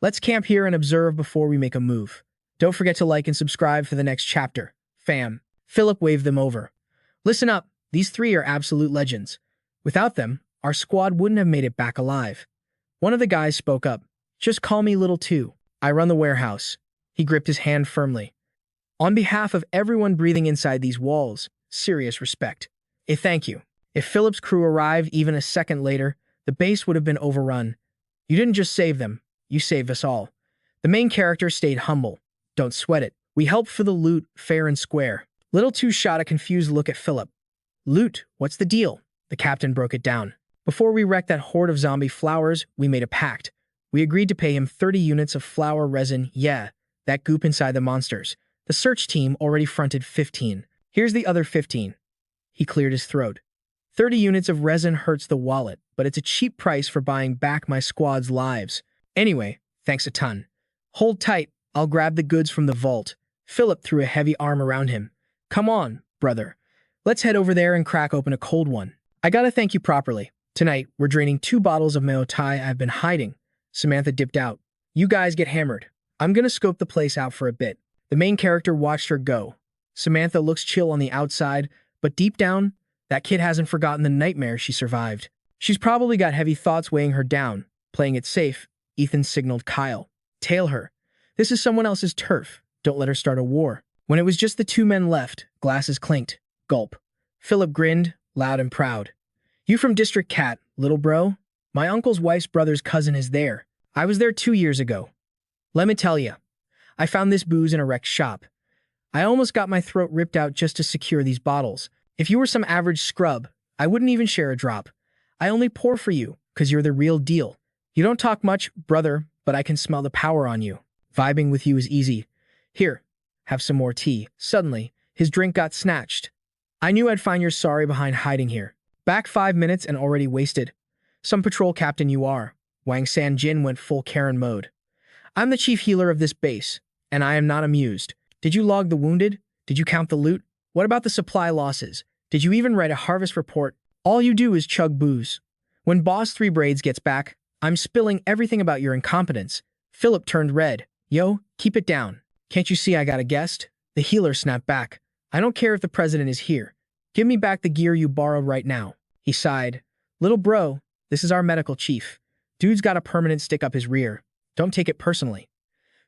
Let's camp here and observe before we make a move. Don't forget to like and subscribe for the next chapter. Fam. Philip waved them over. Listen up, these three are absolute legends. Without them, our squad wouldn't have made it back alive. One of the guys spoke up. Just call me Little Two. I run the warehouse. He gripped his hand firmly. On behalf of everyone breathing inside these walls, serious respect. A thank you. If Philip's crew arrived even a second later, the base would have been overrun. You didn't just save them, you saved us all. The main character stayed humble. Don't sweat it. We helped for the loot, fair and square. Little Two shot a confused look at Philip. Loot? What's the deal? The captain broke it down. Before we wrecked that horde of zombie flowers, we made a pact. We agreed to pay him 30 units of flower resin, yeah, that goop inside the monsters. The search team already fronted 15. Here's the other 15. He cleared his throat. 30 units of resin hurts the wallet, but it's a cheap price for buying back my squad's lives. Anyway, thanks a ton. Hold tight, I'll grab the goods from the vault. Philip threw a heavy arm around him. Come on, brother. Let's head over there and crack open a cold one. I gotta thank you properly. Tonight, we're draining 2 bottles of Maotai I've been hiding. Samantha dipped out. You guys get hammered. I'm gonna scope the place out for a bit. The main character watched her go. Samantha looks chill on the outside, but deep down, that kid hasn't forgotten the nightmare she survived. She's probably got heavy thoughts weighing her down. Playing it safe, Ethan signaled Kyle. Tail her. This is someone else's turf. Don't let her start a war. When it was just the 2 men left, glasses clinked. Gulp. Philip grinned, loud and proud. You from District Cat, little bro? My uncle's wife's brother's cousin is there. I was there 2 years ago. Let me tell ya, I found this booze in a wrecked shop. I almost got my throat ripped out just to secure these bottles. If you were some average scrub, I wouldn't even share a drop. I only pour for you, 'cause you're the real deal. You don't talk much, brother, but I can smell the power on you. Vibing with you is easy. Here, have some more tea. Suddenly, his drink got snatched. I knew I'd find your sorry behind hiding here. Back 5 minutes and already wasted. Some patrol captain you are. Wang San-jin went full Karen mode. I'm the chief healer of this base, and I am not amused. Did you log the wounded? Did you count the loot? What about the supply losses? Did you even write a harvest report? All you do is chug booze. When Boss 3 Braids gets back, I'm spilling everything about your incompetence. Philip turned red. Yo, keep it down. Can't you see I got a guest? The healer snapped back. I don't care if the president is here. Give me back the gear you borrowed right now. He sighed. Little bro, this is our medical chief. Dude's got a permanent stick up his rear. Don't take it personally.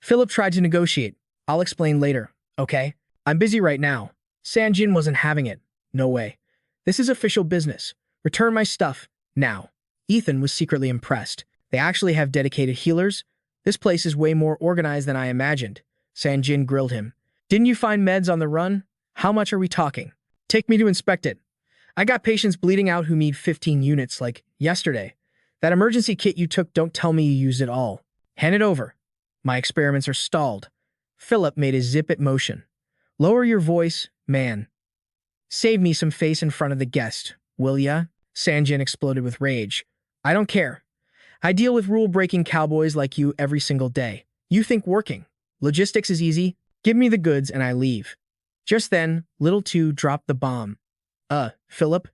Philip tried to negotiate. I'll explain later, okay? I'm busy right now. San-jin wasn't having it. No way. This is official business. Return my stuff, now. Ethan was secretly impressed. They actually have dedicated healers? This place is way more organized than I imagined. San-jin grilled him. Didn't you find meds on the run? How much are we talking? Take me to inspect it. I got patients bleeding out who need 15 units like yesterday. That emergency kit you took, don't tell me you used it all. Hand it over. My experiments are stalled. Philip made a zip-it motion. Lower your voice, man. Save me some face in front of the guest, will ya? San-jin exploded with rage. I don't care. I deal with rule-breaking cowboys like you every single day. You think working. Logistics is easy. Give me the goods and I leave. Just then, Little Two dropped the bomb. Philip?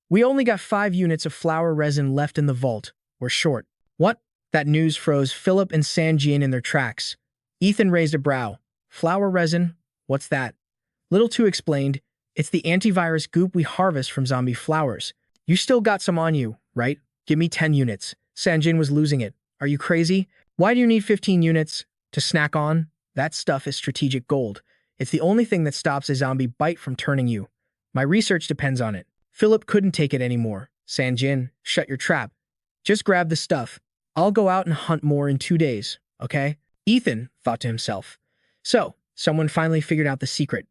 We only got 5 units of flower resin left in the vault. We're short. What? That news froze Philip and San-jin in their tracks. Ethan raised a brow. Flower resin? What's that? Little Two explained. It's the antivirus goop we harvest from zombie flowers. You still got some on you, right? Give me 10 units. San-jin was losing it. Are you crazy? Why do you need 15 units? To snack on? That stuff is strategic gold. It's the only thing that stops a zombie bite from turning you. My research depends on it. Philip couldn't take it anymore. San-jin, shut your trap. Just grab the stuff. I'll go out and hunt more in 2 days, okay? Ethan thought to himself. So, someone finally figured out the secret.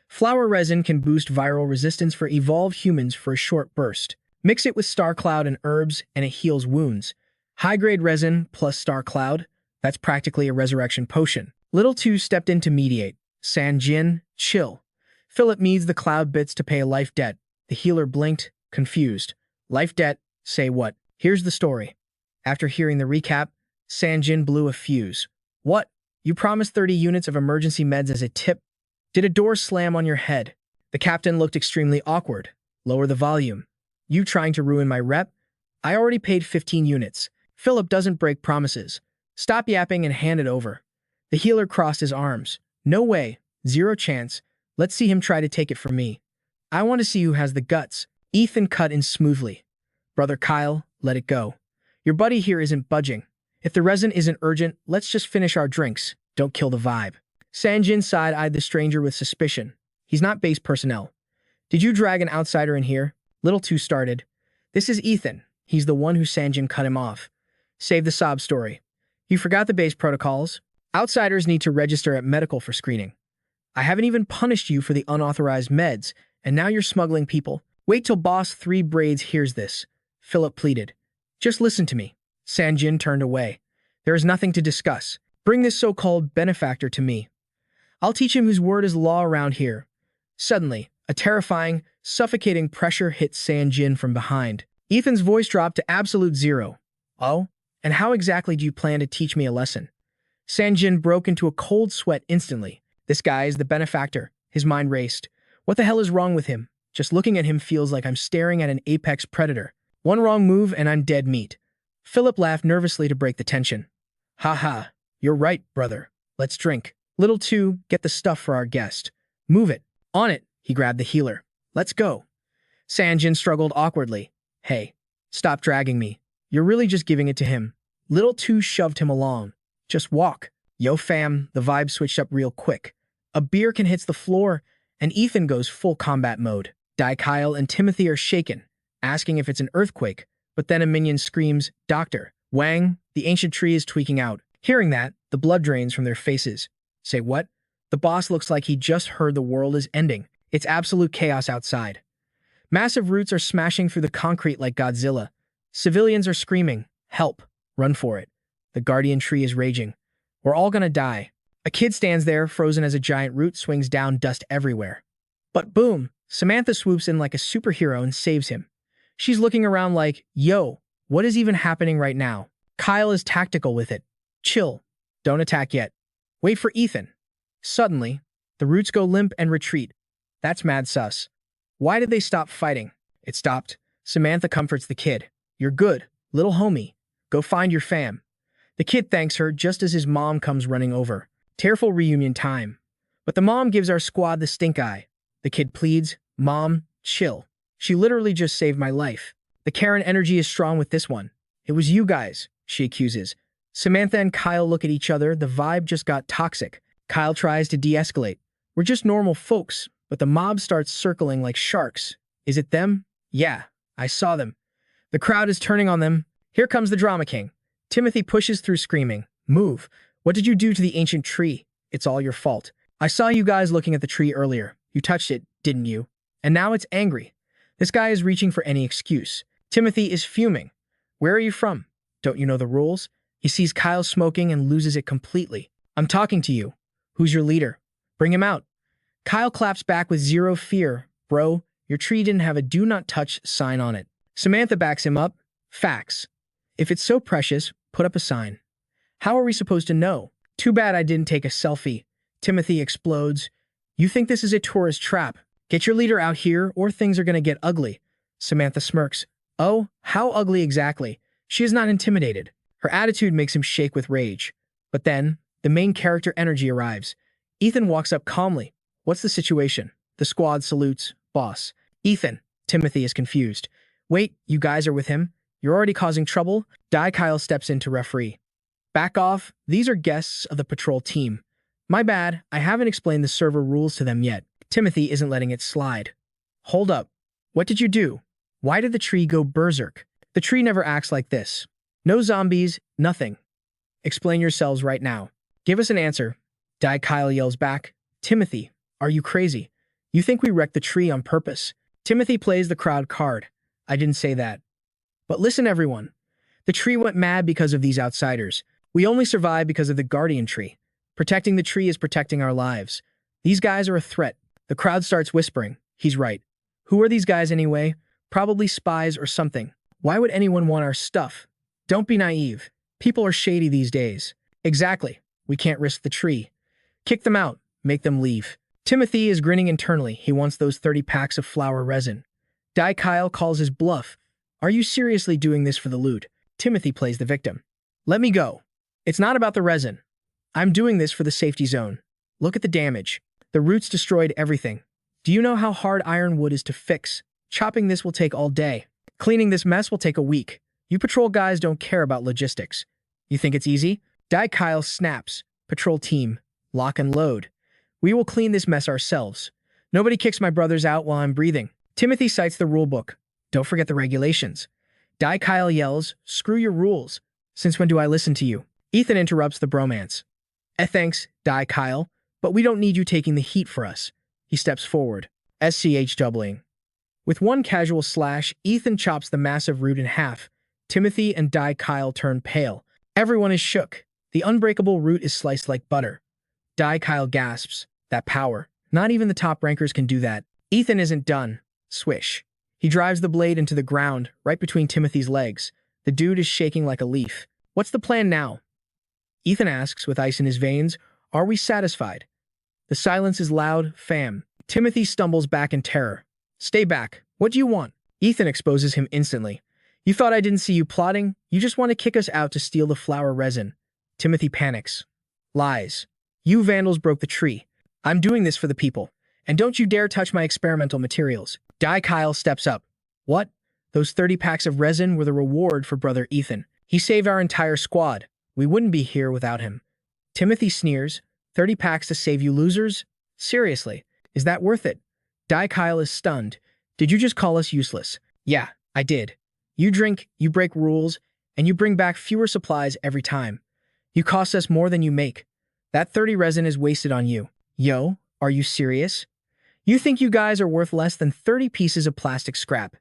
Flower resin can boost viral resistance for evolved humans for a short burst. Mix it with Star Cloud and herbs, and it heals wounds. High-grade resin plus Star Cloud, that's practically a resurrection potion. Little Two stepped in to mediate. San-jin, chill. Philip needs the cloud bits to pay a life debt. The healer blinked, confused. Life debt? Say what? Here's the story. After hearing the recap, Sanjin blew a fuse. What? You promised 30 units of emergency meds as a tip. Did a door slam on your head? The captain looked extremely awkward. Lower the volume. You trying to ruin my rep? I already paid 15 units. Philip doesn't break promises. Stop yapping and hand it over. The healer crossed his arms. No way. Zero chance. Let's see him try to take it from me. I want to see who has the guts. Ethan cut in smoothly. Brother Kyle, let it go. Your buddy here isn't budging. If the resin isn't urgent, let's just finish our drinks. Don't kill the vibe. Sanjin side-eyed the stranger with suspicion. He's not base personnel. Did you drag an outsider in here? Little too started. This is Ethan. He's the one who Sanjin cut him off. Save the sob story. You forgot the base protocols? Outsiders need to register at medical for screening. I haven't even punished you for the unauthorized meds, and now you're smuggling people. Wait till Boss 3 Braids hears this. Philip pleaded. Just listen to me. Sanjin turned away. There is nothing to discuss. Bring this so-called benefactor to me. I'll teach him whose word is law around here. Suddenly, a terrifying, suffocating pressure hit Sanjin from behind. Ethan's voice dropped to absolute zero. Oh? And how exactly do you plan to teach me a lesson? Sanjin broke into a cold sweat instantly. This guy is the benefactor. His mind raced. What the hell is wrong with him? Just looking at him feels like I'm staring at an apex predator. One wrong move and I'm dead meat. Philip laughed nervously to break the tension. Ha ha. You're right, brother. Let's drink. Little 2, get the stuff for our guest. Move it. On it. He grabbed the healer. Let's go. Sanjin struggled awkwardly. Hey, stop dragging me. You're really just giving it to him. Little 2 shoved him along. Just walk. Yo fam, the vibe switched up real quick. A beer can hit the floor, and Ethan goes full combat mode. Kyle and Timothy are shaken, asking if it's an earthquake, but then a minion screams, Doctor, Wang, the ancient tree is tweaking out. Hearing that, the blood drains from their faces. Say what? The boss looks like he just heard the world is ending. It's absolute chaos outside. Massive roots are smashing through the concrete like Godzilla. Civilians are screaming, help, run for it. The guardian tree is raging. We're all gonna die. A kid stands there, frozen as a giant root swings down, dust everywhere. But boom, Samantha swoops in like a superhero and saves him. She's looking around like, yo, what is even happening right now? Kyle is tactical with it. Chill. Don't attack yet. Wait for Ethan. Suddenly, the roots go limp and retreat. That's mad sus. Why did they stop fighting? It stopped. Samantha comforts the kid. You're good, little homie. Go find your fam. The kid thanks her just as his mom comes running over. Tearful reunion time. But the mom gives our squad the stink eye. The kid pleads, Mom, chill. She literally just saved my life. The Karen energy is strong with this one. It was you guys, she accuses. Samantha and Kyle look at each other. The vibe just got toxic. Kyle tries to de-escalate. We're just normal folks, but the mob starts circling like sharks. Is it them? Yeah, I saw them. The crowd is turning on them. Here comes the drama king. Timothy pushes through screaming. Move. What did you do to the ancient tree? It's all your fault. I saw you guys looking at the tree earlier. You touched it, didn't you? And now it's angry. This guy is reaching for any excuse. Timothy is fuming. Where are you from? Don't you know the rules? He sees Kyle smoking and loses it completely. I'm talking to you. Who's your leader? Bring him out. Kyle claps back with zero fear. Bro, your tree didn't have a do not touch sign on it. Samantha backs him up. Facts. If it's so precious, put up a sign. How are we supposed to know? Too bad I didn't take a selfie. Timothy explodes. You think this is a tourist trap? Get your leader out here or things are gonna get ugly. Samantha smirks. Oh, how ugly exactly? She is not intimidated. Her attitude makes him shake with rage. But then, the main character energy arrives. Ethan walks up calmly. What's the situation? The squad salutes. Boss. Ethan. Timothy is confused. Wait, you guys are with him? You're already causing trouble? Kyle steps in to referee. Back off. These are guests of the patrol team. My bad. I haven't explained the server rules to them yet. Timothy isn't letting it slide. Hold up. What did you do? Why did the tree go berserk? The tree never acts like this. No zombies, nothing. Explain yourselves right now. Give us an answer. Kyle yells back. Timothy, are you crazy? You think we wrecked the tree on purpose? Timothy plays the crowd card. I didn't say that. But listen, everyone. The tree went mad because of these outsiders. We only survive because of the guardian tree. Protecting the tree is protecting our lives. These guys are a threat. The crowd starts whispering. He's right. Who are these guys anyway? Probably spies or something. Why would anyone want our stuff? Don't be naive. People are shady these days. Exactly. We can't risk the tree. Kick them out. Make them leave. Timothy is grinning internally. He wants those 30 packs of flower resin. Kyle calls his bluff. Are you seriously doing this for the loot? Timothy plays the victim. Let me go. It's not about the resin. I'm doing this for the safety zone. Look at the damage. The roots destroyed everything. Do you know how hard ironwood is to fix? Chopping this will take all day. Cleaning this mess will take a week. You patrol guys don't care about logistics. You think it's easy? Kyle snaps. Patrol team. Lock and load. We will clean this mess ourselves. Nobody kicks my brothers out while I'm breathing. Timothy cites the rulebook. Don't forget the regulations. Kyle yells, screw your rules. Since when do I listen to you? Ethan interrupts the bromance. Thanks, Kyle, but we don't need you taking the heat for us. He steps forward. SCH doubling. With one casual slash, Ethan chops the massive root in half. Timothy and Kyle turn pale. Everyone is shook. The unbreakable root is sliced like butter. Kyle gasps. That power. Not even the top rankers can do that. Ethan isn't done. Swish. He drives the blade into the ground, right between Timothy's legs. The dude is shaking like a leaf. What's the plan now? Ethan asks with ice in his veins. Are we satisfied? The silence is loud, fam. Timothy stumbles back in terror. Stay back. What do you want? Ethan exposes him instantly. You thought I didn't see you plotting? You just want to kick us out to steal the flower resin. Timothy panics. Lies. You vandals broke the tree. I'm doing this for the people. And don't you dare touch my experimental materials. Kyle steps up. What? Those 30 packs of resin were the reward for brother Ethan. He saved our entire squad. We wouldn't be here without him. Timothy sneers. 30 packs to save you losers? Seriously, is that worth it? Kyle is stunned. Did you just call us useless? Yeah, I did. You drink, you break rules, and you bring back fewer supplies every time. You cost us more than you make. That 30 resin is wasted on you. Yo, are you serious? You think you guys are worth less than 30 pieces of plastic scrap.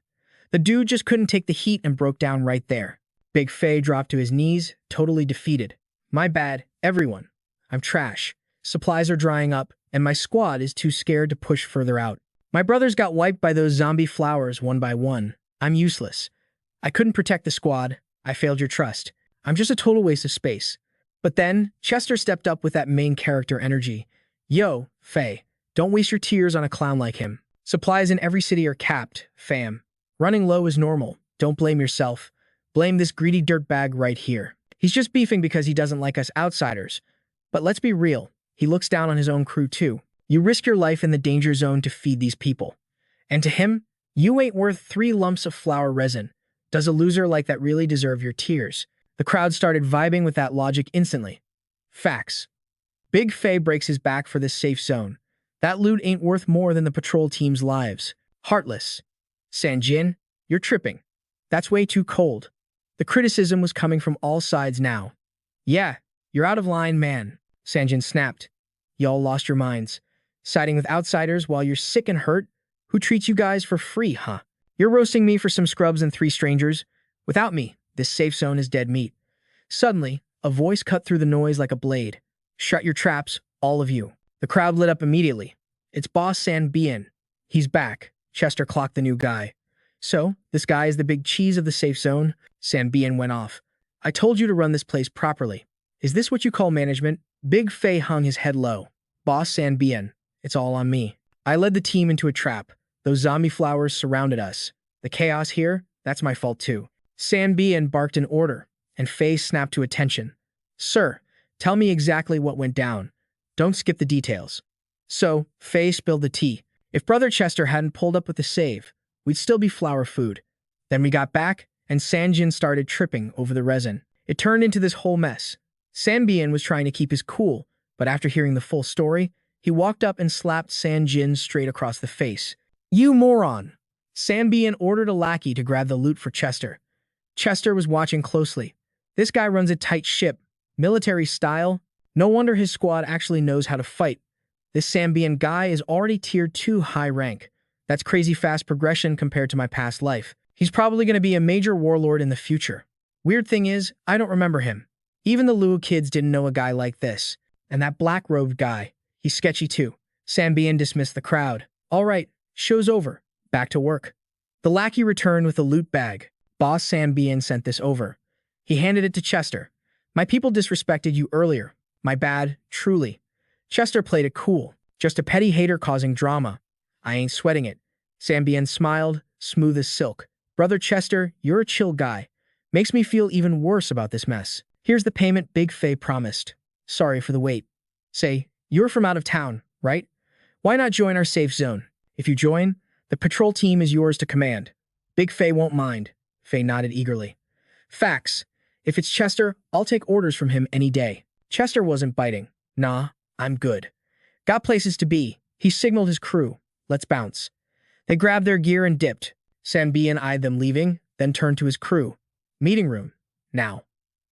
The dude just couldn't take the heat and broke down right there. Big Faye dropped to his knees, totally defeated. My bad, everyone. I'm trash. Supplies are drying up, and my squad is too scared to push further out. My brothers got wiped by those zombie flowers one by one. I'm useless. I couldn't protect the squad. I failed your trust. I'm just a total waste of space. But then, Chester stepped up with that main character energy. Yo, Faye, don't waste your tears on a clown like him. Supplies in every city are capped, fam. Running low is normal. Don't blame yourself. Blame this greedy dirtbag right here. He's just beefing because he doesn't like us outsiders. But let's be real. He looks down on his own crew too. You risk your life in the danger zone to feed these people. And to him, you ain't worth 3 lumps of flower resin. Does a loser like that really deserve your tears? The crowd started vibing with that logic instantly. Facts. Big Faye breaks his back for this safe zone. That loot ain't worth more than the patrol team's lives. Heartless. Sanjin, you're tripping. That's way too cold. The criticism was coming from all sides now. Yeah, you're out of line, man. Sanjin snapped. Y'all lost your minds. Siding with outsiders while you're sick and hurt? Who treats you guys for free, huh? You're roasting me for some scrubs and 3 strangers. Without me, this safe zone is dead meat. Suddenly, a voice cut through the noise like a blade. Shut your traps, all of you. The crowd lit up immediately. It's Boss Sanbian. He's back. Chester clocked the new guy. So, this guy is the big cheese of the safe zone? Sanbian went off. I told you to run this place properly. Is this what you call management? Big Faye hung his head low. Boss Sanbian, it's all on me. I led the team into a trap. Those zombie flowers surrounded us. The chaos here, that's my fault too. Sanbian barked an order, and Faye snapped to attention. Sir, tell me exactly what went down. Don't skip the details. So, Faye spilled the tea. If Brother Chester hadn't pulled up with the save, we'd still be flower food. Then we got back, and Sanjin started tripping over the resin. It turned into this whole mess. Sanbian was trying to keep his cool, but after hearing the full story, he walked up and slapped Sanjin straight across the face. You moron! Sanbian ordered a lackey to grab the loot for Chester. Chester was watching closely. This guy runs a tight ship, military style. No wonder his squad actually knows how to fight. This Sanbian guy is already tier 2 high rank. That's crazy fast progression compared to my past life. He's probably going to be a major warlord in the future. Weird thing is, I don't remember him. Even the Luo kids didn't know a guy like this. And that black-robed guy, he's sketchy too. Sanbian dismissed the crowd. All right, show's over. Back to work. The lackey returned with a loot bag. Boss Sanbian sent this over. He handed it to Chester. My people disrespected you earlier. My bad, truly. Chester played it cool. Just a petty hater causing drama. I ain't sweating it. Sanbian smiled, smooth as silk. Brother Chester, you're a chill guy. Makes me feel even worse about this mess. Here's the payment Big Faye promised. Sorry for the wait. Say, you're from out of town, right? Why not join our safe zone? If you join, the patrol team is yours to command. Big Faye won't mind. Faye nodded eagerly. Facts. If it's Chester, I'll take orders from him any day. Chester wasn't biting. Nah, I'm good. Got places to be. He signaled his crew. Let's bounce. They grabbed their gear and dipped. Sanbian eyed them leaving, then turned to his crew. Meeting room. Now.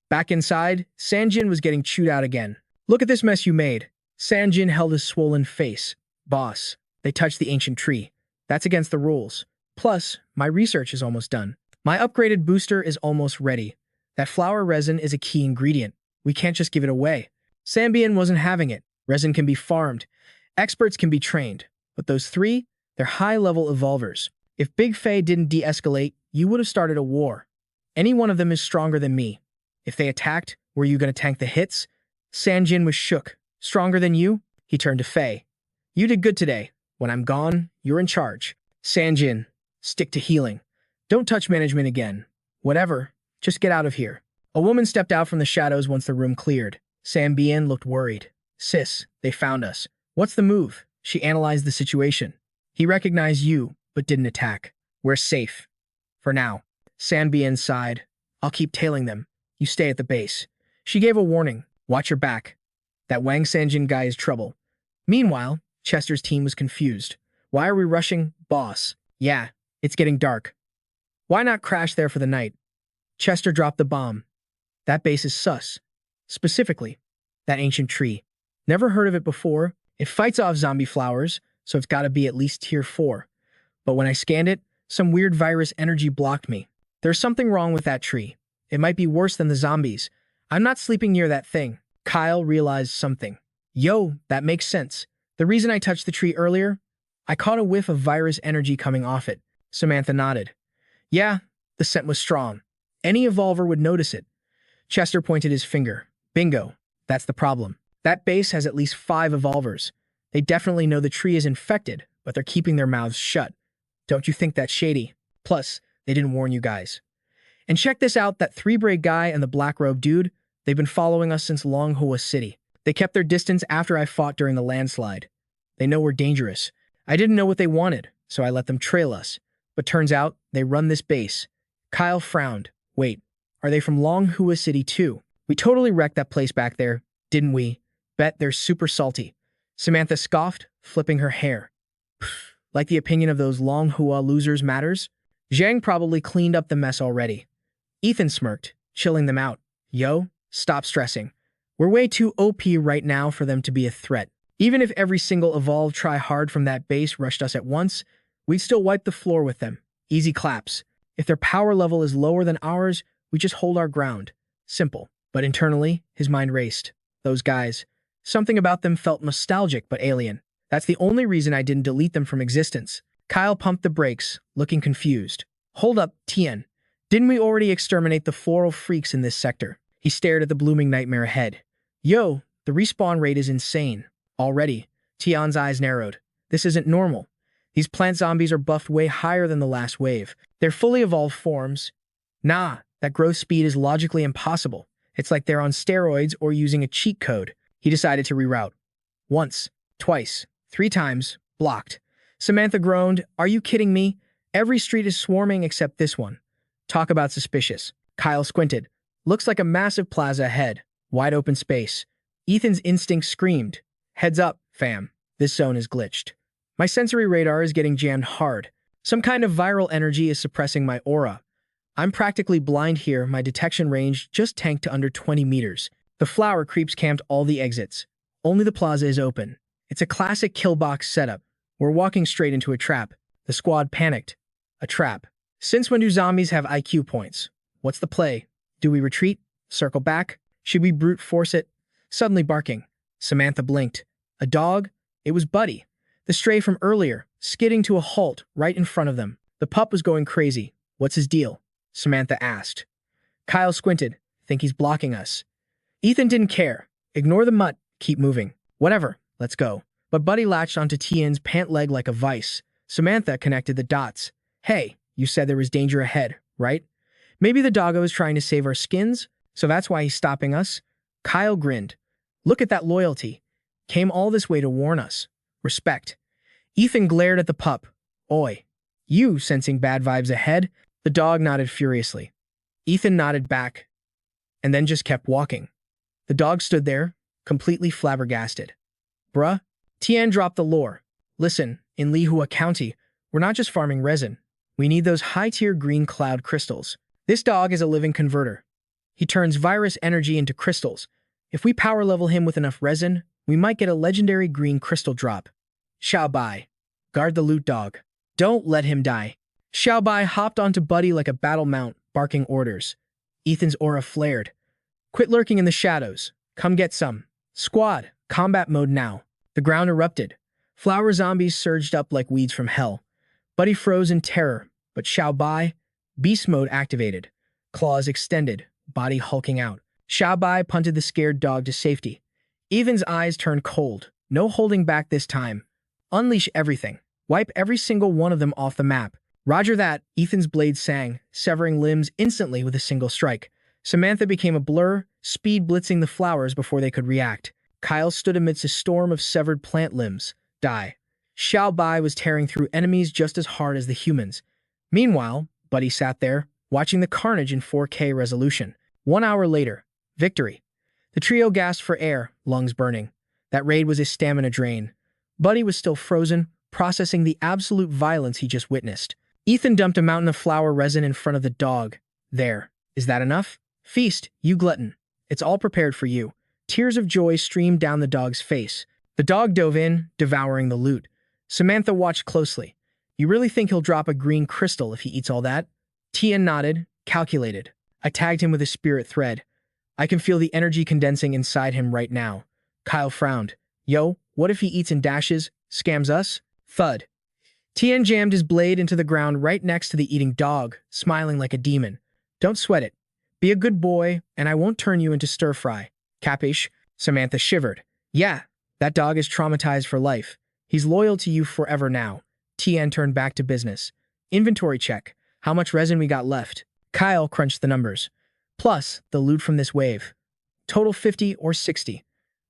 Back inside, Sanjin was getting chewed out again. Look at this mess you made. Sanjin held his swollen face. Boss, they touched the ancient tree. That's against the rules. Plus, my research is almost done. My upgraded booster is almost ready. That flower resin is a key ingredient. We can't just give it away. Sanbian wasn't having it. Resin can be farmed. Experts can be trained. But those three, they're high-level evolvers. If Big Faye didn't de-escalate, you would have started a war. Any one of them is stronger than me. If they attacked, were you going to tank the hits? Sanjin was shook. Stronger than you? He turned to Faye. You did good today. When I'm gone, you're in charge. Sanjin, stick to healing. Don't touch management again. Whatever, just get out of here. A woman stepped out from the shadows once the room cleared. Sanbian looked worried. Sis, they found us. What's the move? She analyzed the situation. He recognized you, but didn't attack. We're safe. For now. Sanbian sighed. I'll keep tailing them. You stay at the base. She gave a warning. Watch your back. That Wang Sanjin guy is trouble. Meanwhile, Chester's team was confused. Why are we rushing, boss? Yeah, it's getting dark. Why not crash there for the night? Chester dropped the bomb. That base is sus. Specifically, that ancient tree. Never heard of it before. It fights off zombie flowers, so it's gotta be at least tier 4. But when I scanned it, some weird virus energy blocked me. There's something wrong with that tree. It might be worse than the zombies. I'm not sleeping near that thing. Kyle realized something. Yo, that makes sense. The reason I touched the tree earlier? I caught a whiff of virus energy coming off it. Samantha nodded. Yeah, the scent was strong. Any evolver would notice it. Chester pointed his finger. Bingo. That's the problem. That base has at least 5 evolvers. They definitely know the tree is infected, but they're keeping their mouths shut. Don't you think that's shady? Plus, they didn't warn you guys. And check this out, that 3-braid guy and the black robe dude, they've been following us since Longhua City. They kept their distance after I fought during the landslide. They know we're dangerous. I didn't know what they wanted, so I let them trail us. But turns out, they run this base. Kyle frowned. Wait, are they from Longhua City too? We totally wrecked that place back there, didn't we? Bet they're super salty. Samantha scoffed, flipping her hair. Like the opinion of those Longhua losers matters? Zhang probably cleaned up the mess already. Ethan smirked, chilling them out. Yo, stop stressing. We're way too OP right now for them to be a threat. Even if every single evolved try-hard from that base rushed us at once, we'd still wipe the floor with them. Easy claps. If their power level is lower than ours, we just hold our ground. Simple. But internally, his mind raced. Those guys. Something about them felt nostalgic but alien. That's the only reason I didn't delete them from existence. Kyle pumped the brakes, looking confused. Hold up, Tien. Didn't we already exterminate the floral freaks in this sector? He stared at the blooming nightmare ahead. Yo, the respawn rate is insane. Already, Tian's eyes narrowed. This isn't normal. These plant zombies are buffed way higher than the last wave. They're fully evolved forms. Nah, that growth speed is logically impossible. It's like they're on steroids or using a cheat code. He decided to reroute. Once, twice, 3 times, blocked. Samantha groaned, Are you kidding me? Every street is swarming except this one. Talk about suspicious. Kyle squinted. Looks like a massive plaza ahead. Wide open space. Ethan's instinct screamed. Heads up, fam. This zone is glitched. My sensory radar is getting jammed hard. Some kind of viral energy is suppressing my aura. I'm practically blind here. My detection range just tanked to under 20 meters. The flower creeps camped all the exits. Only the plaza is open. It's a classic kill box setup. We're walking straight into a trap. The squad panicked. A trap. Since when do zombies have IQ points? What's the play? Do we retreat? Circle back? Should we brute force it? Suddenly barking. Samantha blinked. A dog? It was Buddy. The stray from earlier, skidding to a halt right in front of them. The pup was going crazy. What's his deal? Samantha asked. Kyle squinted. Think he's blocking us. Ethan didn't care. Ignore the mutt. Keep moving. Whatever. Let's go. But Buddy latched onto Tien's pant leg like a vice. Samantha connected the dots. Hey, you said there was danger ahead, right? Maybe the doggo is trying to save our skins, so that's why he's stopping us? Kyle grinned. Look at that loyalty. Came all this way to warn us. Respect. Ethan glared at the pup. Oi. You sensing bad vibes ahead? The dog nodded furiously. Ethan nodded back, and then just kept walking. The dog stood there, completely flabbergasted. Bruh? Tien dropped the lure. Listen, in Lihua County, we're not just farming resin. We need those high-tier green cloud crystals. This dog is a living converter. He turns virus energy into crystals. If we power level him with enough resin, we might get a legendary green crystal drop. Xiao Bai. Guard the loot dog. Don't let him die. Xiao Bai hopped onto Buddy like a battle mount, barking orders. Ethan's aura flared. Quit lurking in the shadows. Come get some. Squad, combat mode now. The ground erupted. Flower zombies surged up like weeds from hell. Buddy froze in terror, but Xiao Bai, beast mode activated. Claws extended, body hulking out. Xiao Bai punted the scared dog to safety. Ethan's eyes turned cold. No holding back this time. Unleash everything. Wipe every single one of them off the map. Roger that, Ethan's blade sang, severing limbs instantly with a single strike. Samantha became a blur, speed blitzing the flowers before they could react. Kyle stood amidst a storm of severed plant limbs. Die. Xiao Bai was tearing through enemies just as hard as the humans. Meanwhile, Buddy sat there, watching the carnage in 4K resolution. 1 hour later, victory. The trio gasped for air, lungs burning. That raid was a stamina drain. Buddy was still frozen, processing the absolute violence he just witnessed. Ethan dumped a mountain of flower resin in front of the dog. There. Is that enough? Feast, you glutton. It's all prepared for you. Tears of joy streamed down the dog's face. The dog dove in, devouring the loot. Samantha watched closely. You really think he'll drop a green crystal if he eats all that? Tien nodded, calculated. I tagged him with a spirit thread. I can feel the energy condensing inside him right now. Kyle frowned. Yo, what if he eats and dashes, scams us? Thud. Tien jammed his blade into the ground right next to the eating dog, smiling like a demon. Don't sweat it. Be a good boy, and I won't turn you into stir-fry. Capish? Samantha shivered. Yeah, that dog is traumatized for life. He's loyal to you forever now. Tien turned back to business. Inventory check. How much resin we got left? Kyle crunched the numbers. Plus, the loot from this wave. Total 50 or 60.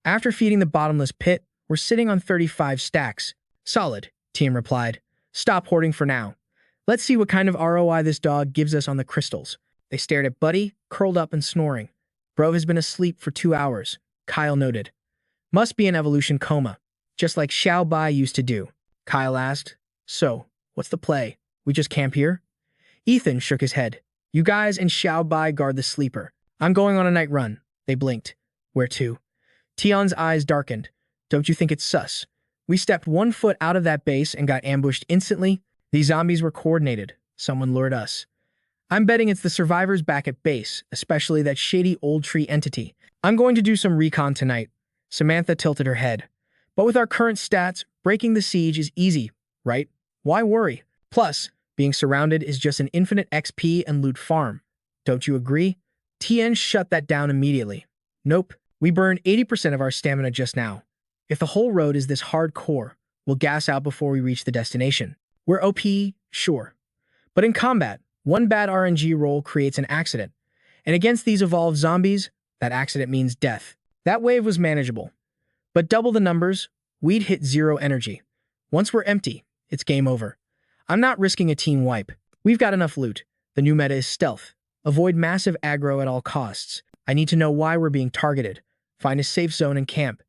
After feeding the bottomless pit, we're sitting on 35 stacks. Solid, Tien replied. Stop hoarding for now. Let's see what kind of ROI this dog gives us on the crystals. They stared at Buddy, curled up and snoring. Bro has been asleep for 2 hours, Kyle noted. Must be an evolution coma, just like Xiao Bai used to do. Kyle asked. So, what's the play? We just camp here? Ethan shook his head. You guys and Xiao Bai guard the sleeper. I'm going on a night run. They blinked. Where to? Tien's eyes darkened. Don't you think it's sus? We stepped 1 foot out of that base and got ambushed instantly. These zombies were coordinated. Someone lured us. I'm betting it's the survivors back at base, especially that shady old tree entity. I'm going to do some recon tonight. Samantha tilted her head. But with our current stats, breaking the siege is easy, right? Why worry? Plus, being surrounded is just an infinite XP and loot farm. Don't you agree? Tien shut that down immediately. Nope, we burned 80% of our stamina just now. If the whole road is this hardcore, we'll gas out before we reach the destination. We're OP, sure. But in combat, one bad RNG roll creates an accident. And against these evolved zombies, that accident means death. That wave was manageable. But double the numbers, we'd hit 0 energy. Once we're empty, it's game over. I'm not risking a team wipe. We've got enough loot. The new meta is stealth. Avoid massive aggro at all costs. I need to know why we're being targeted. Find a safe zone and camp.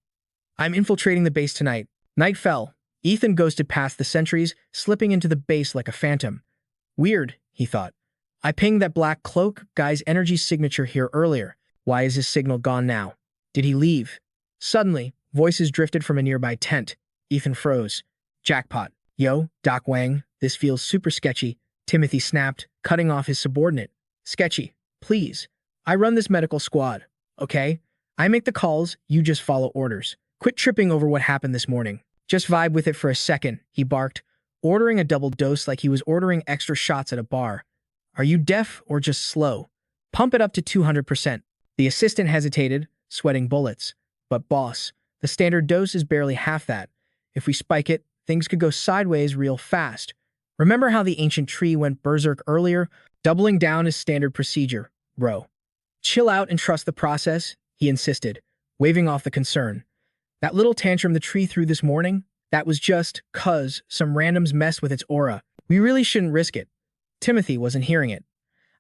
I'm infiltrating the base tonight. Night fell. Ethan ghosted past the sentries, slipping into the base like a phantom. Weird, he thought. I pinged that black cloak guy's energy signature here earlier. Why is his signal gone now? Did he leave? Suddenly, voices drifted from a nearby tent. Ethan froze. Jackpot. Yo, Doc Wang, this feels super sketchy. Timothy snapped, cutting off his subordinate. Sketchy. Please. I run this medical squad. Okay? I make the calls, you just follow orders. Quit tripping over what happened this morning. Just vibe with it for a second, he barked, ordering a double dose like he was ordering extra shots at a bar. Are you deaf or just slow? Pump it up to 200%. The assistant hesitated, sweating bullets. But boss, the standard dose is barely half that. If we spike it, things could go sideways real fast. Remember how the ancient tree went berserk earlier? Doubling down is standard procedure, bro. Chill out and trust the process, he insisted, waving off the concern. That little tantrum the tree threw this morning, that was just 'cause some randoms messed with its aura. We really shouldn't risk it. Timothy wasn't hearing it.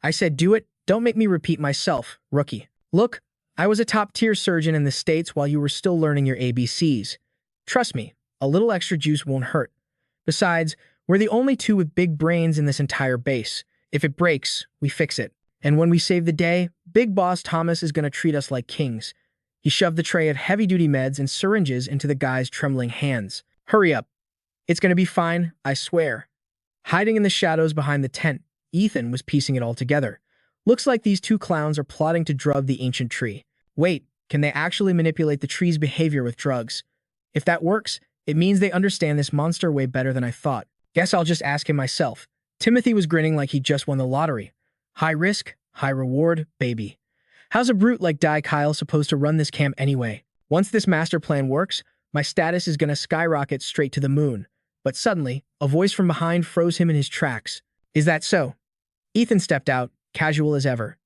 I said, do it, don't make me repeat myself, rookie. Look, I was a top-tier surgeon in the States while you were still learning your ABCs. Trust me, a little extra juice won't hurt. Besides, we're the only two with big brains in this entire base. If it breaks, we fix it. And when we save the day, Big Boss Thomas is going to treat us like kings. He shoved the tray of heavy-duty meds and syringes into the guy's trembling hands. Hurry up. It's going to be fine, I swear. Hiding in the shadows behind the tent, Ethan was piecing it all together. Looks like these two clowns are plotting to drug the ancient tree. Wait, can they actually manipulate the tree's behavior with drugs? If that works, it means they understand this monster way better than I thought. Guess I'll just ask him myself. Timothy was grinning like he just won the lottery. High risk, high reward, baby. How's a brute like Di Kyle supposed to run this camp anyway? Once this master plan works, my status is going to skyrocket straight to the moon. But suddenly, a voice from behind froze him in his tracks. Is that so? Ethan stepped out, casual as ever.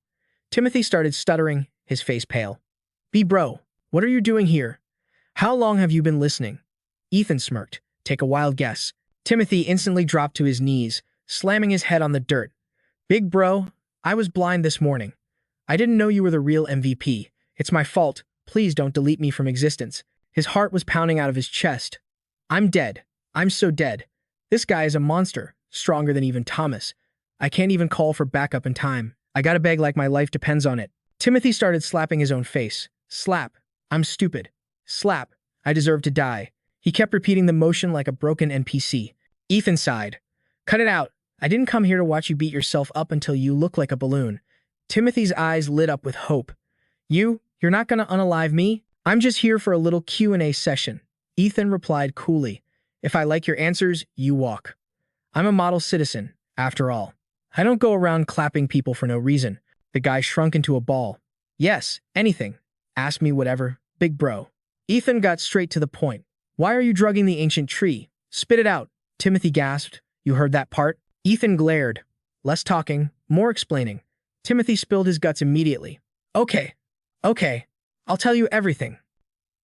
Timothy started stuttering, his face pale. Bro, what are you doing here? How long have you been listening? Ethan smirked. Take a wild guess. Timothy instantly dropped to his knees, slamming his head on the dirt. Big bro, I was blind this morning. I didn't know you were the real MVP. It's my fault. Please don't delete me from existence. His heart was pounding out of his chest. I'm dead. I'm so dead. This guy is a monster, stronger than even Thomas. I can't even call for backup in time. I gotta beg like my life depends on it. Timothy started slapping his own face. Slap. I'm stupid. Slap. I deserve to die. He kept repeating the motion like a broken NPC. Ethan sighed. Cut it out. I didn't come here to watch you beat yourself up until you look like a balloon. Timothy's eyes lit up with hope. You're not gonna unalive me? I'm just here for a little Q&A session. Ethan replied coolly. If I like your answers, you walk. I'm a model citizen, after all. I don't go around clapping people for no reason. The guy shrunk into a ball. Yes, anything. Ask me whatever, big bro. Ethan got straight to the point. Why are you drugging the ancient tree? Spit it out. Timothy gasped. You heard that part? Ethan glared. Less talking, more explaining. Timothy spilled his guts immediately. Okay. I'll tell you everything.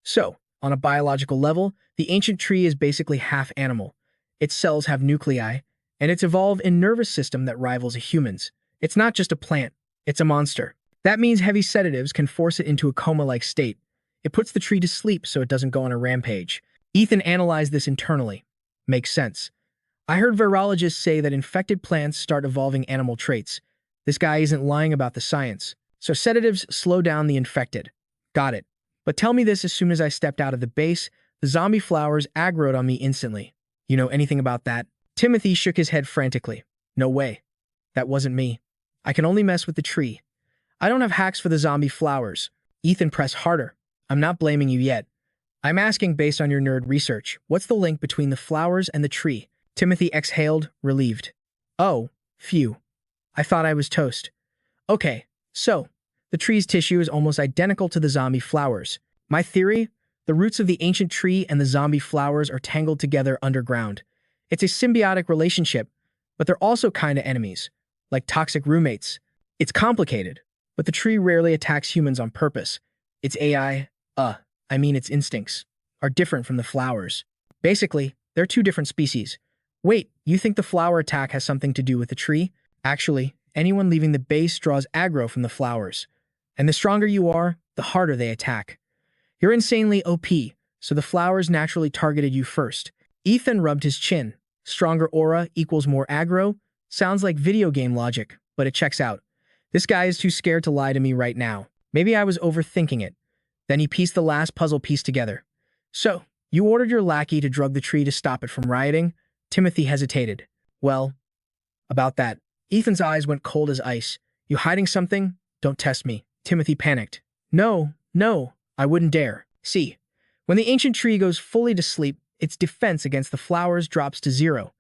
So, on a biological level, the ancient tree is basically half animal. Its cells have nuclei, and it's evolved a nervous system that rivals a human's. It's not just a plant, it's a monster. That means heavy sedatives can force it into a coma-like state. It puts the tree to sleep so it doesn't go on a rampage. Ethan analyzed this internally. Makes sense. I heard virologists say that infected plants start evolving animal traits. This guy isn't lying about the science. So sedatives slow down the infected. Got it. But tell me this: as soon as I stepped out of the base, the zombie flowers aggroed on me instantly. You know anything about that? Timothy shook his head frantically. No way. That wasn't me. I can only mess with the tree. I don't have hacks for the zombie flowers. Ethan pressed harder. I'm not blaming you yet. I'm asking based on your nerd research. What's the link between the flowers and the tree? Timothy exhaled, relieved. Oh, phew. I thought I was toast. Okay, so, the tree's tissue is almost identical to the zombie flowers. My theory? The roots of the ancient tree and the zombie flowers are tangled together underground. It's a symbiotic relationship, but they're also kinda enemies, like toxic roommates. It's complicated, but the tree rarely attacks humans on purpose. Its AI, its instincts, are different from the flowers. Basically, they're two different species. Wait, you think the flower attack has something to do with the tree? Actually, anyone leaving the base draws aggro from the flowers. And the stronger you are, the harder they attack. You're insanely OP, so the flowers naturally targeted you first. Ethan rubbed his chin. Stronger aura equals more aggro? Sounds like video game logic, but it checks out. This guy is too scared to lie to me right now. Maybe I was overthinking it. Then he pieced the last puzzle piece together. So, you ordered your lackey to drug the tree to stop it from rioting? Timothy hesitated. Well, about that. Ethan's eyes went cold as ice. You hiding something? Don't test me. Timothy panicked. No, I wouldn't dare. See, when the ancient tree goes fully to sleep, its defense against the flowers drops to 0.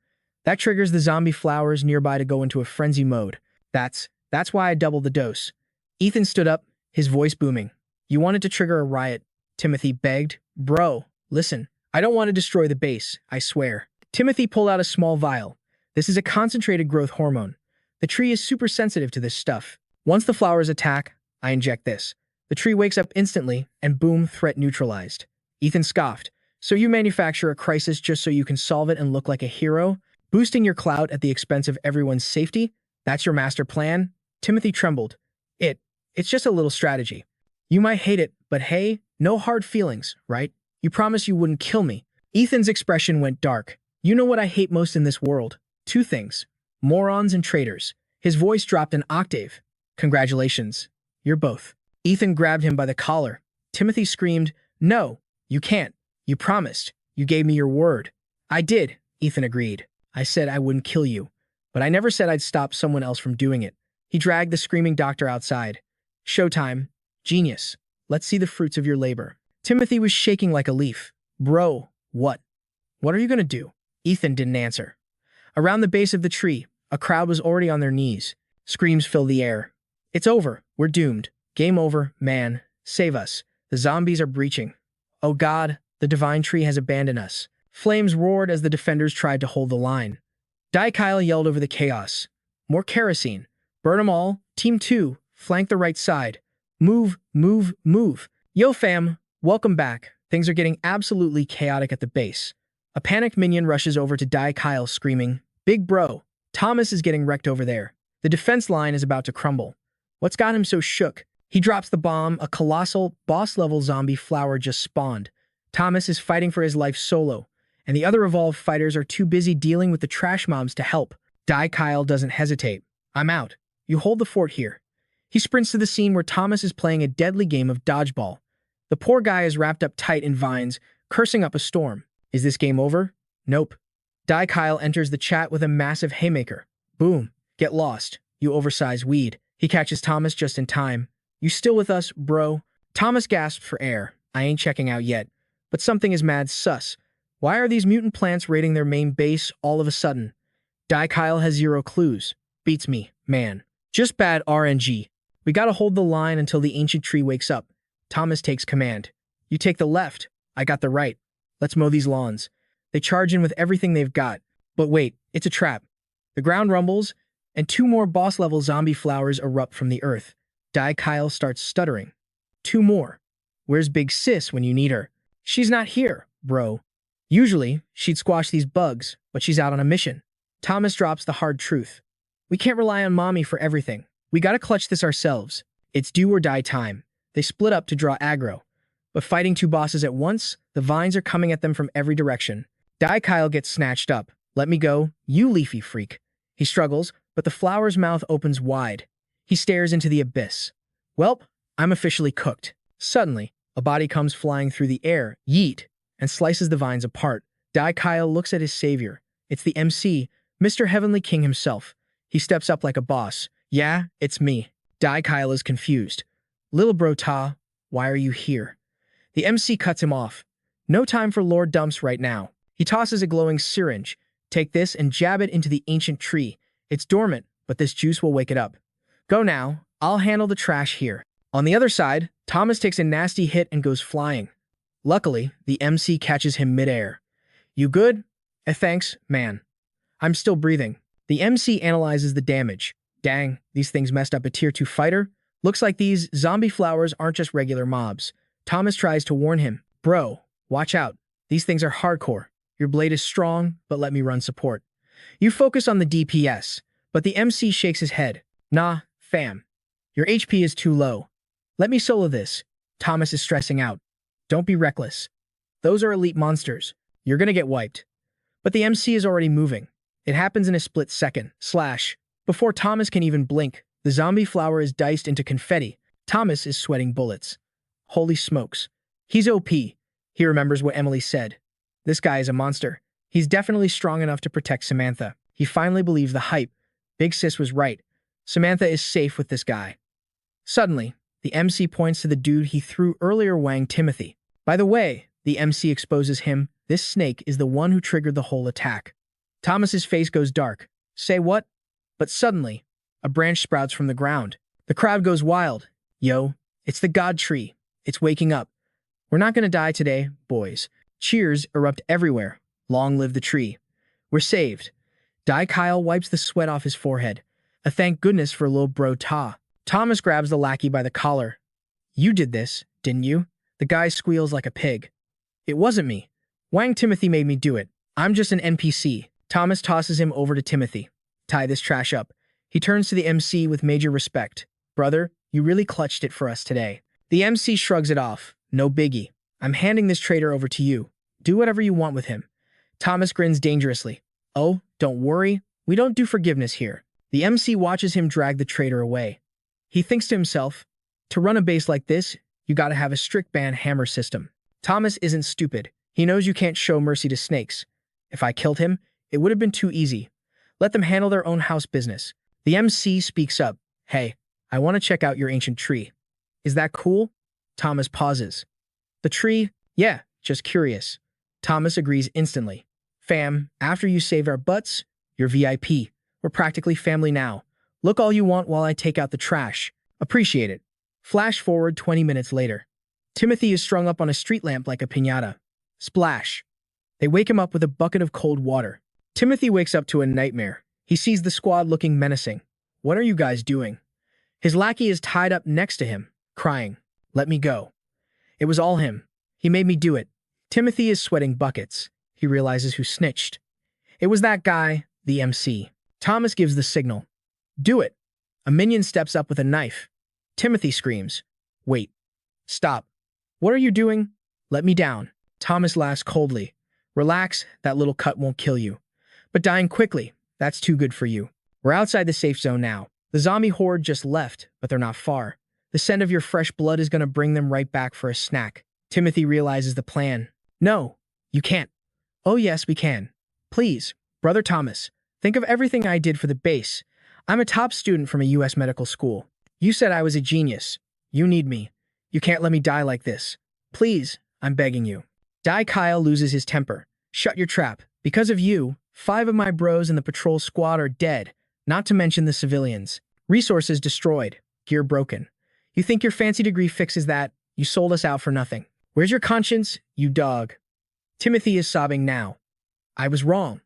That triggers the zombie flowers nearby to go into a frenzy mode. That's why I doubled the dose. Ethan stood up, his voice booming. You wanted to trigger a riot, Timothy begged. Bro, listen, I don't want to destroy the base, I swear. Timothy pulled out a small vial. This is a concentrated growth hormone. The tree is super sensitive to this stuff. Once the flowers attack, I inject this. The tree wakes up instantly, and boom, threat neutralized. Ethan scoffed. So you manufacture a crisis just so you can solve it and look like a hero? Boosting your clout at the expense of everyone's safety? That's your master plan? Timothy trembled. It's just a little strategy. You might hate it, but hey, no hard feelings, right? You promised you wouldn't kill me. Ethan's expression went dark. You know what I hate most in this world? Two things. Morons and traitors. His voice dropped an octave. Congratulations. You're both. Ethan grabbed him by the collar. Timothy screamed, No, you can't. You promised. You gave me your word. I did, Ethan agreed. I said I wouldn't kill you, but I never said I'd stop someone else from doing it. He dragged the screaming doctor outside. Showtime. Genius. Let's see the fruits of your labor. Timothy was shaking like a leaf. Bro, what? What are you gonna do? Ethan didn't answer. Around the base of the tree, a crowd was already on their knees. Screams filled the air. It's over. We're doomed. Game over, man. Save us. The zombies are breaching. Oh God, the divine tree has abandoned us. Flames roared as the defenders tried to hold the line. Kyle yelled over the chaos. More kerosene. Burn 'em all. Team 2, flank the right side. Move, move, move. Yo fam, welcome back. Things are getting absolutely chaotic at the base. A panicked minion rushes over to Kyle screaming, Big bro, Thomas is getting wrecked over there. The defense line is about to crumble. What's got him so shook? He drops the bomb. A colossal, boss-level zombie flower just spawned. Thomas is fighting for his life solo, and the other evolved fighters are too busy dealing with the trash mobs to help. Kyle doesn't hesitate. I'm out. You hold the fort here. He sprints to the scene where Thomas is playing a deadly game of dodgeball. The poor guy is wrapped up tight in vines, cursing up a storm. Is this game over? Nope. Kyle enters the chat with a massive haymaker. Boom. Get lost, you oversized weed. He catches Thomas just in time. You still with us, bro? Thomas gasped for air. I ain't checking out yet. But something is mad sus. Why are these mutant plants raiding their main base all of a sudden? Kyle has zero clues. Beats me, man. Just bad RNG. We gotta hold the line until the ancient tree wakes up. Thomas takes command. You take the left. I got the right. Let's mow these lawns. They charge in with everything they've got. But wait, it's a trap. The ground rumbles, and 2 more boss-level zombie flowers erupt from the earth. Kyle starts stuttering. 2 more. Where's Big Sis when you need her? She's not here, bro. Usually, she'd squash these bugs, but she's out on a mission. Thomas drops the hard truth. We can't rely on mommy for everything. We gotta clutch this ourselves. It's do or die time. They split up to draw aggro. But fighting 2 bosses at once, the vines are coming at them from every direction. Kyle gets snatched up. Let me go, you leafy freak. He struggles, but the flower's mouth opens wide. He stares into the abyss. Welp, I'm officially cooked. Suddenly, a body comes flying through the air, yeet, and slices the vines apart. Kyle looks at his savior. It's the MC, Mr. Heavenly King himself. He steps up like a boss. Yeah, it's me. Kyle is confused. Little bro Ta, why are you here? The MC cuts him off. No time for Lord Dumps right now. He tosses a glowing syringe. Take this and jab it into the ancient tree. It's dormant, but this juice will wake it up. Go now. I'll handle the trash here. On the other side, Thomas takes a nasty hit and goes flying. Luckily, the MC catches him midair. You good? Thanks, man. I'm still breathing. The MC analyzes the damage. Dang, these things messed up a tier 2 fighter. Looks like these zombie flowers aren't just regular mobs. Thomas tries to warn him. Bro, watch out. These things are hardcore. Your blade is strong, but let me run support. You focus on the DPS, but the MC shakes his head. Nah, fam. Your HP is too low. Let me solo this. Thomas is stressing out. Don't be reckless. Those are elite monsters. You're gonna get wiped. But the MC is already moving. It happens in a split second. Slash. Before Thomas can even blink, the zombie flower is diced into confetti. Thomas is sweating bullets. Holy smokes. He's OP. He remembers what Emily said. This guy is a monster. He's definitely strong enough to protect Samantha. He finally believes the hype. Big Sis was right. Samantha is safe with this guy. Suddenly, the MC points to the dude he threw earlier, Wang Timothy. By the way, the MC exposes him. This snake is the one who triggered the whole attack. Thomas's face goes dark. Say what? But suddenly, A branch sprouts from the ground. The crowd goes wild. Yo, it's the god tree. It's waking up. We're not gonna die today, boys. Cheers erupt everywhere. Long live the tree. We're saved. Dai Kyle wipes the sweat off his forehead. A thank goodness for little bro Ta. Thomas grabs the lackey by the collar. You did this, didn't you? The guy squeals like a pig. It wasn't me. Wang Timothy made me do it. I'm just an NPC. Thomas tosses him over to Timothy. Tie this trash up. He turns to the MC with major respect. Brother, you really clutched it for us today. The MC shrugs it off. No biggie. I'm handing this traitor over to you. Do whatever you want with him. Thomas grins dangerously. Oh, don't worry. We don't do forgiveness here. The MC watches him drag the traitor away. He thinks to himself, to run a base like this, you gotta have a strict ban hammer system. Thomas isn't stupid. He knows you can't show mercy to snakes. If I killed him, it would have been too easy. Let them handle their own house business. The MC speaks up. Hey, I want to check out your ancient tree. Is that cool? Thomas pauses. The tree? Yeah, just curious. Thomas agrees instantly. Fam, after you saved our butts, you're VIP. We're practically family now. Look all you want while I take out the trash. Appreciate it. Flash forward 20 minutes later. Timothy is strung up on a street lamp like a piñata. Splash. They wake him up with a bucket of cold water. Timothy wakes up to a nightmare. He sees the squad looking menacing. What are you guys doing? His lackey is tied up next to him, crying. Let me go. It was all him. He made me do it. Timothy is sweating buckets. He realizes who snitched. It was that guy, the MC. Thomas gives the signal. Do it. A minion steps up with a knife. Timothy screams. Wait. Stop. What are you doing? Let me down. Thomas laughs coldly. Relax, that little cut won't kill you. But dying quickly, that's too good for you. We're outside the safe zone now. The zombie horde just left, but they're not far. The scent of your fresh blood is going to bring them right back for a snack. Timothy realizes the plan. No, you can't. Oh yes, we can. Please, Brother Thomas, think of everything I did for the base. I'm a top student from a US medical school. You said I was a genius. You need me. You can't let me die like this. Please, I'm begging you. Dai Kyle loses his temper. Shut your trap. Because of you, 5 of my bros in the patrol squad are dead, not to mention the civilians. Resources destroyed. Gear broken. You think your fancy degree fixes that? You sold us out for nothing. Where's your conscience, you dog? Timothy is sobbing now. I was wrong.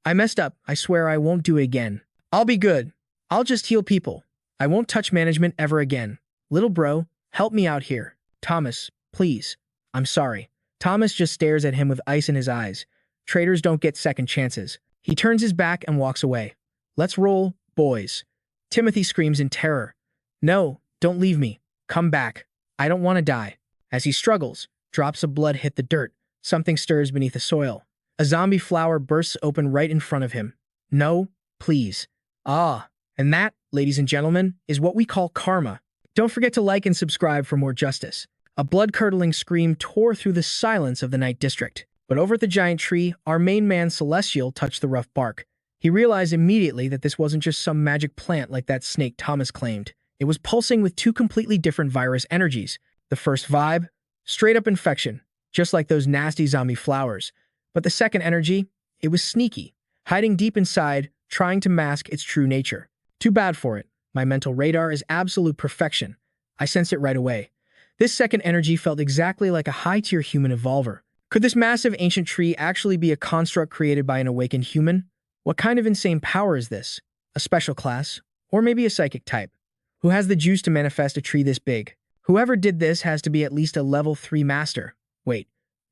I messed up. I swear I won't do it again. I'll be good. I'll just heal people. I won't touch management ever again. Little bro, help me out here. Thomas, please. I'm sorry. Thomas just stares at him with ice in his eyes. Traitors don't get second chances. He turns his back and walks away. Let's roll, boys. Timothy screams in terror. No, don't leave me. Come back. I don't want to die. As he struggles, drops of blood hit the dirt. Something stirs beneath the soil. A zombie flower bursts open right in front of him. No, please. Ah, and that, ladies and gentlemen, is what we call karma. Don't forget to like and subscribe for more justice. A blood-curdling scream tore through the silence of the night district. But over at the giant tree, our main man Celestial touched the rough bark. He realized immediately that this wasn't just some magic plant like that snake Thomas claimed. It was pulsing with 2 completely different virus energies. The first vibe, straight-up infection, just like those nasty zombie flowers. But the second energy, it was sneaky, hiding deep inside, trying to mask its true nature. Too bad for it. My mental radar is absolute perfection. I sense it right away. This second energy felt exactly like a high-tier human evolver. Could this massive ancient tree actually be a construct created by an awakened human? What kind of insane power is this? A special class? Or maybe a psychic type? Who has the juice to manifest a tree this big? Whoever did this has to be at least a level 3 master. Wait,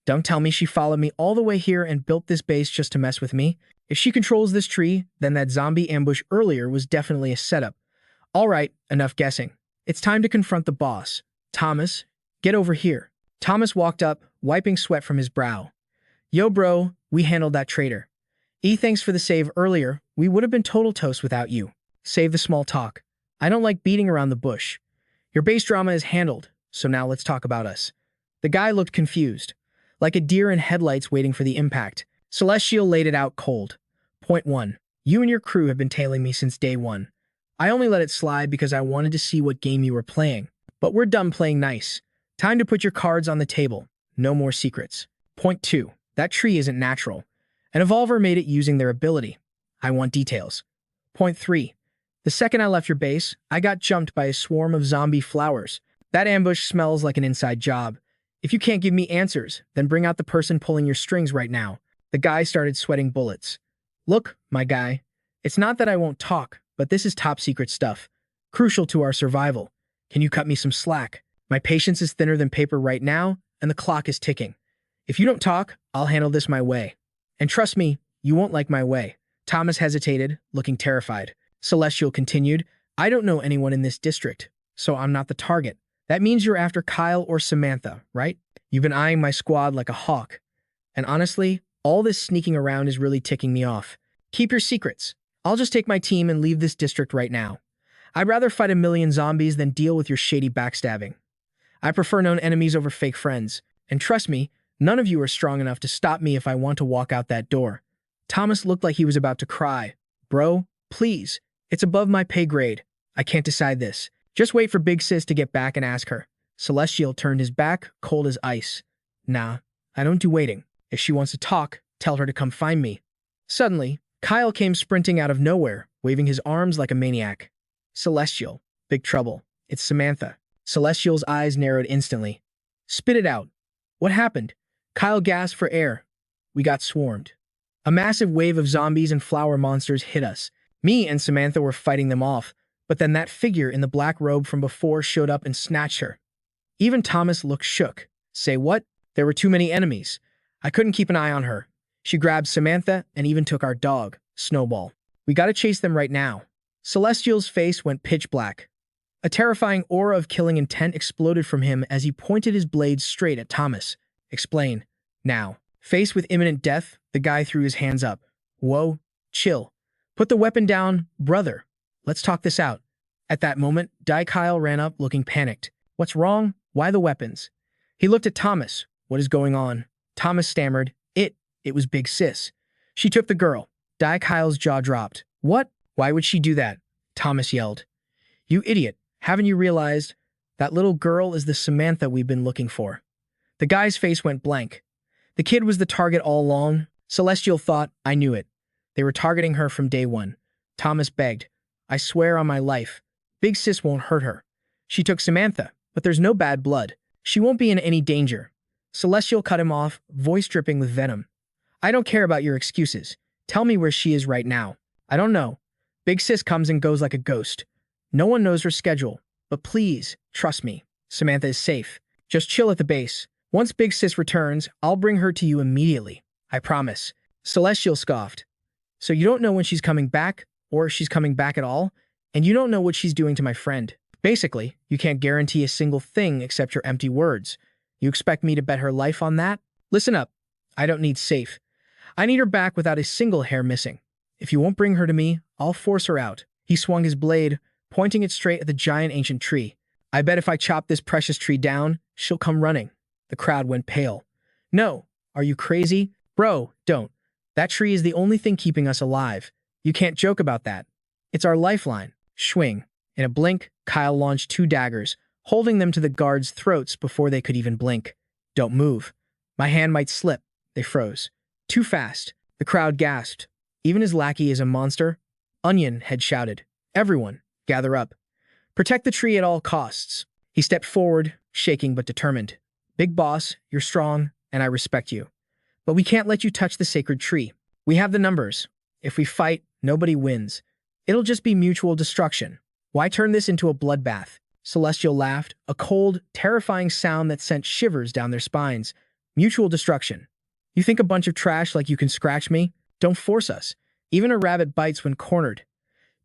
don't tell me she followed me all the way here and built this base just to mess with me? If she controls this tree, then that zombie ambush earlier was definitely a setup. Alright, enough guessing. It's time to confront the boss. Thomas, get over here. Thomas walked up, wiping sweat from his brow. Yo bro, we handled that traitor. Thanks for the save earlier. We would have been total toast without you. Save the small talk. I don't like beating around the bush. Your base drama is handled, so now let's talk about us. The guy looked confused, like a deer in headlights waiting for the impact. Celestial laid it out cold. Point 1. You and your crew have been tailing me since day 1. I only let it slide because I wanted to see what game you were playing. But we're done playing nice. Time to put your cards on the table. No more secrets. Point 2. That tree isn't natural. An evolver made it using their ability. I want details. Point 3. The second I left your base, I got jumped by a swarm of zombie flowers. That ambush smells like an inside job. If you can't give me answers, then bring out the person pulling your strings right now. The guy started sweating bullets. Look, my guy, it's not that I won't talk, but this is top secret stuff. Crucial to our survival. Can you cut me some slack? My patience is thinner than paper right now, and the clock is ticking. If you don't talk, I'll handle this my way. And trust me, you won't like my way. Thomas hesitated, looking terrified. Celestial continued, I don't know anyone in this district, so I'm not the target. That means you're after Kyle or Samantha, right? You've been eyeing my squad like a hawk. And honestly, all this sneaking around is really ticking me off. Keep your secrets. I'll just take my team and leave this district right now. I'd rather fight a million zombies than deal with your shady backstabbing. I prefer known enemies over fake friends. And trust me, none of you are strong enough to stop me if I want to walk out that door. Thomas looked like he was about to cry. Bro, please. It's above my pay grade. I can't decide this. Just wait for Big Sis to get back and ask her. Celestial turned his back, cold as ice. Nah, I don't do waiting. If she wants to talk, tell her to come find me. Suddenly, Kyle came sprinting out of nowhere, waving his arms like a maniac. Celestial. Big trouble. It's Samantha. Celestial's eyes narrowed instantly. Spit it out. What happened? Kyle gasped for air. We got swarmed. A massive wave of zombies and flower monsters hit us. Me and Samantha were fighting them off, but then that figure in the black robe from before showed up and snatched her. Even Thomas looked shook. Say what? There were too many enemies. I couldn't keep an eye on her. She grabbed Samantha and even took our dog, Snowball. We gotta chase them right now. Celestial's face went pitch black. A terrifying aura of killing intent exploded from him as he pointed his blade straight at Thomas. Explain. Now. Faced with imminent death, the guy threw his hands up. Whoa, chill. Put the weapon down, brother. Let's talk this out. At that moment, Kyle ran up looking panicked. What's wrong? Why the weapons? He looked at Thomas. What is going on? Thomas stammered. It was Big Sis. She took the girl. Kyle's jaw dropped. What? Why would she do that? Thomas yelled. You idiot. Haven't you realized? That little girl is the Samantha we've been looking for. The guy's face went blank. The kid was the target all along. Celestial thought, I knew it. They were targeting her from day one. Thomas begged. I swear on my life. Big Sis won't hurt her. She took Samantha, but there's no bad blood. She won't be in any danger. Celestial cut him off, voice dripping with venom. I don't care about your excuses. Tell me where she is right now. I don't know. Big Sis comes and goes like a ghost. No one knows her schedule. But please, trust me. Samantha is safe. Just chill at the base. Once Big Sis returns, I'll bring her to you immediately. I promise. Celestial scoffed. So you don't know when she's coming back, or if she's coming back at all, and you don't know what she's doing to my friend. Basically, you can't guarantee a single thing except your empty words. You expect me to bet her life on that? Listen up. I don't need safe. I need her back without a single hair missing. If you won't bring her to me, I'll force her out. He swung his blade, pointing it straight at the giant ancient tree. I bet if I chop this precious tree down, she'll come running. The crowd went pale. No, are you crazy? Bro, don't. That tree is the only thing keeping us alive. You can't joke about that. It's our lifeline. Schwing. In a blink, Kyle launched 2 daggers, holding them to the guards' throats before they could even blink. Don't move. My hand might slip. They froze. Too fast. The crowd gasped. Even his lackey is a monster. Onion had shouted. Everyone, gather up. Protect the tree at all costs. He stepped forward, shaking but determined. Big boss, you're strong, and I respect you. But we can't let you touch the sacred tree. We have the numbers. If we fight, nobody wins. It'll just be mutual destruction. Why turn this into a bloodbath? Celestial laughed, a cold, terrifying sound that sent shivers down their spines. Mutual destruction. You think a bunch of trash like you can scratch me? Don't force us. Even a rabbit bites when cornered.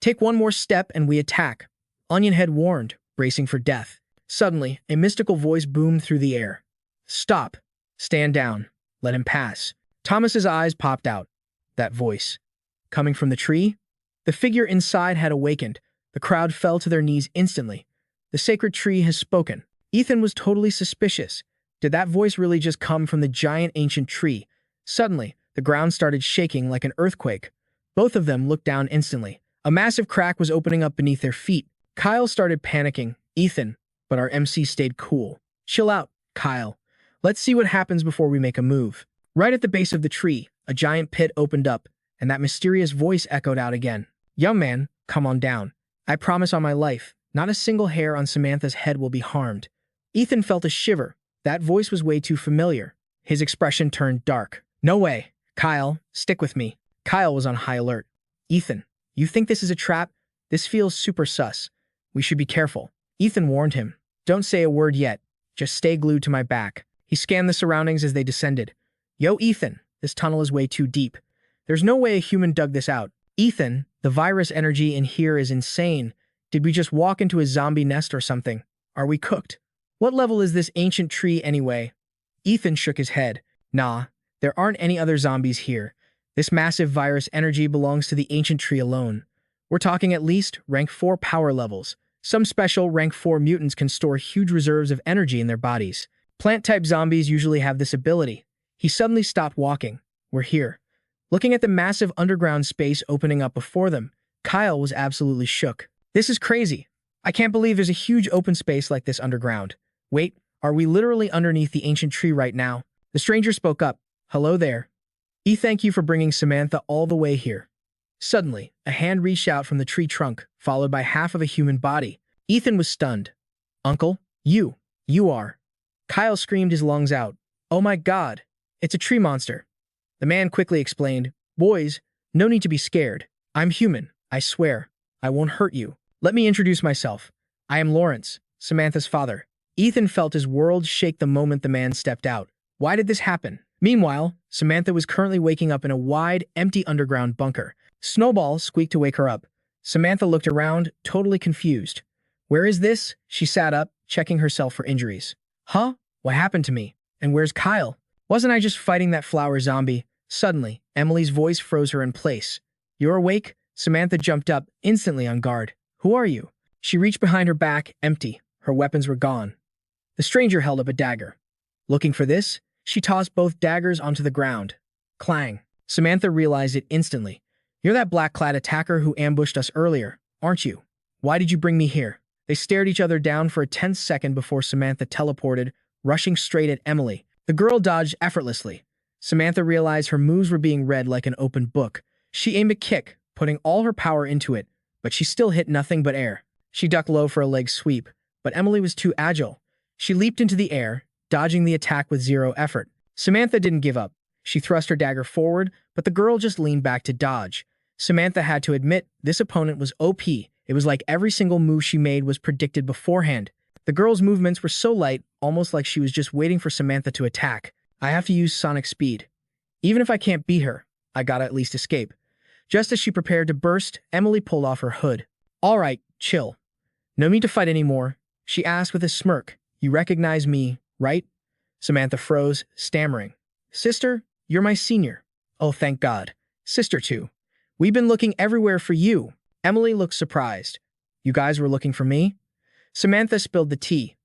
Take one more step and we attack. Onion had warned, bracing for death. Suddenly, a mystical voice boomed through the air. Stop. Stand down. Let him pass. Thomas's eyes popped out. That voice. Coming from the tree? The figure inside had awakened. The crowd fell to their knees instantly. The sacred tree has spoken. Ethan was totally suspicious. Did that voice really just come from the giant ancient tree? Suddenly, the ground started shaking like an earthquake. Both of them looked down instantly. A massive crack was opening up beneath their feet. Kyle started panicking. Ethan, but our MC stayed cool. Chill out, Kyle. Let's see what happens before we make a move. Right at the base of the tree, a giant pit opened up, and that mysterious voice echoed out again. Young man, come on down. I promise on my life, not a single hair on Samantha's head will be harmed. Ethan felt a shiver. That voice was way too familiar. His expression turned dark. No way. Kyle, stick with me. Kyle was on high alert. Ethan, you think this is a trap? This feels super sus. We should be careful. Ethan warned him. Don't say a word yet. Just stay glued to my back. He scanned the surroundings as they descended. Yo, Ethan, this tunnel is way too deep. There's no way a human dug this out. Ethan, the virus energy in here is insane. Did we just walk into a zombie nest or something? Are we cooked? What level is this ancient tree anyway? Ethan shook his head. Nah, there aren't any other zombies here. This massive virus energy belongs to the ancient tree alone. We're talking at least rank 4 power levels. Some special rank 4 mutants can store huge reserves of energy in their bodies. Plant-type zombies usually have this ability. He suddenly stopped walking. We're here. Looking at the massive underground space opening up before them, Kyle was absolutely shook. This is crazy. I can't believe there's a huge open space like this underground. Wait, are we literally underneath the ancient tree right now? The stranger spoke up. Hello there. Thank you for bringing Samantha all the way here. Suddenly, a hand reached out from the tree trunk, followed by half of a human body. Ethan was stunned. Uncle, you are. Kyle screamed his lungs out. Oh my God, it's a tree monster. The man quickly explained, boys, no need to be scared. I'm human, I swear. I won't hurt you. Let me introduce myself. I am Lawrence, Samantha's father. Ethan felt his world shake the moment the man stepped out. Why did this happen? Meanwhile, Samantha was currently waking up in a wide, empty underground bunker. Snowball squeaked to wake her up. Samantha looked around, totally confused. Where is this? She sat up, checking herself for injuries. Huh? What happened to me? And where's Kyle? Wasn't I just fighting that flower zombie? Suddenly, Emily's voice froze her in place. You're awake? Samantha jumped up, instantly on guard. Who are you? She reached behind her back, empty. Her weapons were gone. The stranger held up a dagger. Looking for this? She tossed both daggers onto the ground. Clang. Samantha realized it instantly. You're that black-clad attacker who ambushed us earlier, aren't you? Why did you bring me here? They stared each other down for a tense second before Samantha teleported, rushing straight at Emily. The girl dodged effortlessly. Samantha realized her moves were being read like an open book. She aimed a kick, putting all her power into it, but she still hit nothing but air. She ducked low for a leg sweep, but Emily was too agile. She leaped into the air, dodging the attack with zero effort. Samantha didn't give up. She thrust her dagger forward, but the girl just leaned back to dodge. Samantha had to admit this opponent was OP. It was like every single move she made was predicted beforehand. The girl's movements were so light, almost like she was just waiting for Samantha to attack. I have to use sonic speed. Even if I can't beat her, I gotta at least escape. Just as she prepared to burst, Emily pulled off her hood. All right, chill. No need to fight anymore, she asked with a smirk. You recognize me, right? Samantha froze, stammering. Sister, you're my senior. Oh, thank God. Sister too. We've been looking everywhere for you. Emily looked surprised. You guys were looking for me? Samantha spilled the tea.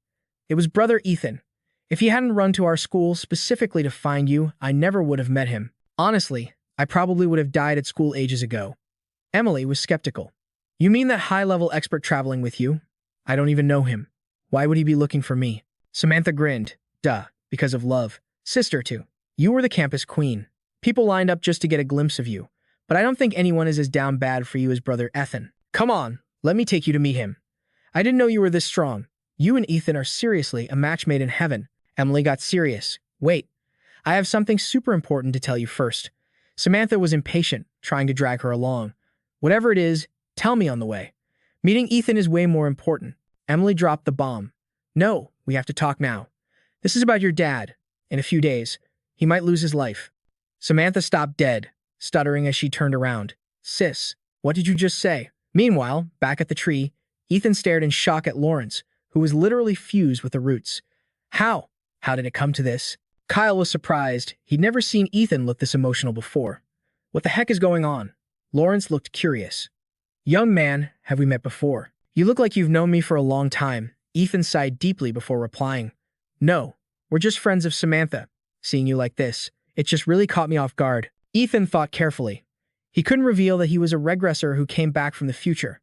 It was brother Ethan. If he hadn't run to our school specifically to find you, I never would have met him. Honestly, I probably would have died at school ages ago. Emily was skeptical. You mean that high-level expert traveling with you? I don't even know him. Why would he be looking for me? Samantha grinned. Duh, because of love. Sister too. You were the campus queen. People lined up just to get a glimpse of you. But I don't think anyone is as down bad for you as brother Ethan. Come on, let me take you to meet him. I didn't know you were this strong. You and Ethan are seriously a match made in heaven. Emily got serious. Wait, I have something super important to tell you first. Samantha was impatient, trying to drag her along. Whatever it is, tell me on the way. Meeting Ethan is way more important. Emily dropped the bomb. No, we have to talk now. This is about your dad. In a few days, he might lose his life. Samantha stopped dead, stuttering as she turned around. Sis, what did you just say? Meanwhile, back at the tree, Ethan stared in shock at Lawrence, who was literally fused with the roots. How? How did it come to this? Kyle was surprised. He'd never seen Ethan look this emotional before. What the heck is going on? Lawrence looked curious. Young man, have we met before? You look like you've known me for a long time. Ethan sighed deeply before replying. No, we're just friends of Samantha. Seeing you like this, it just really caught me off guard. Ethan thought carefully. He couldn't reveal that he was a regressor who came back from the future.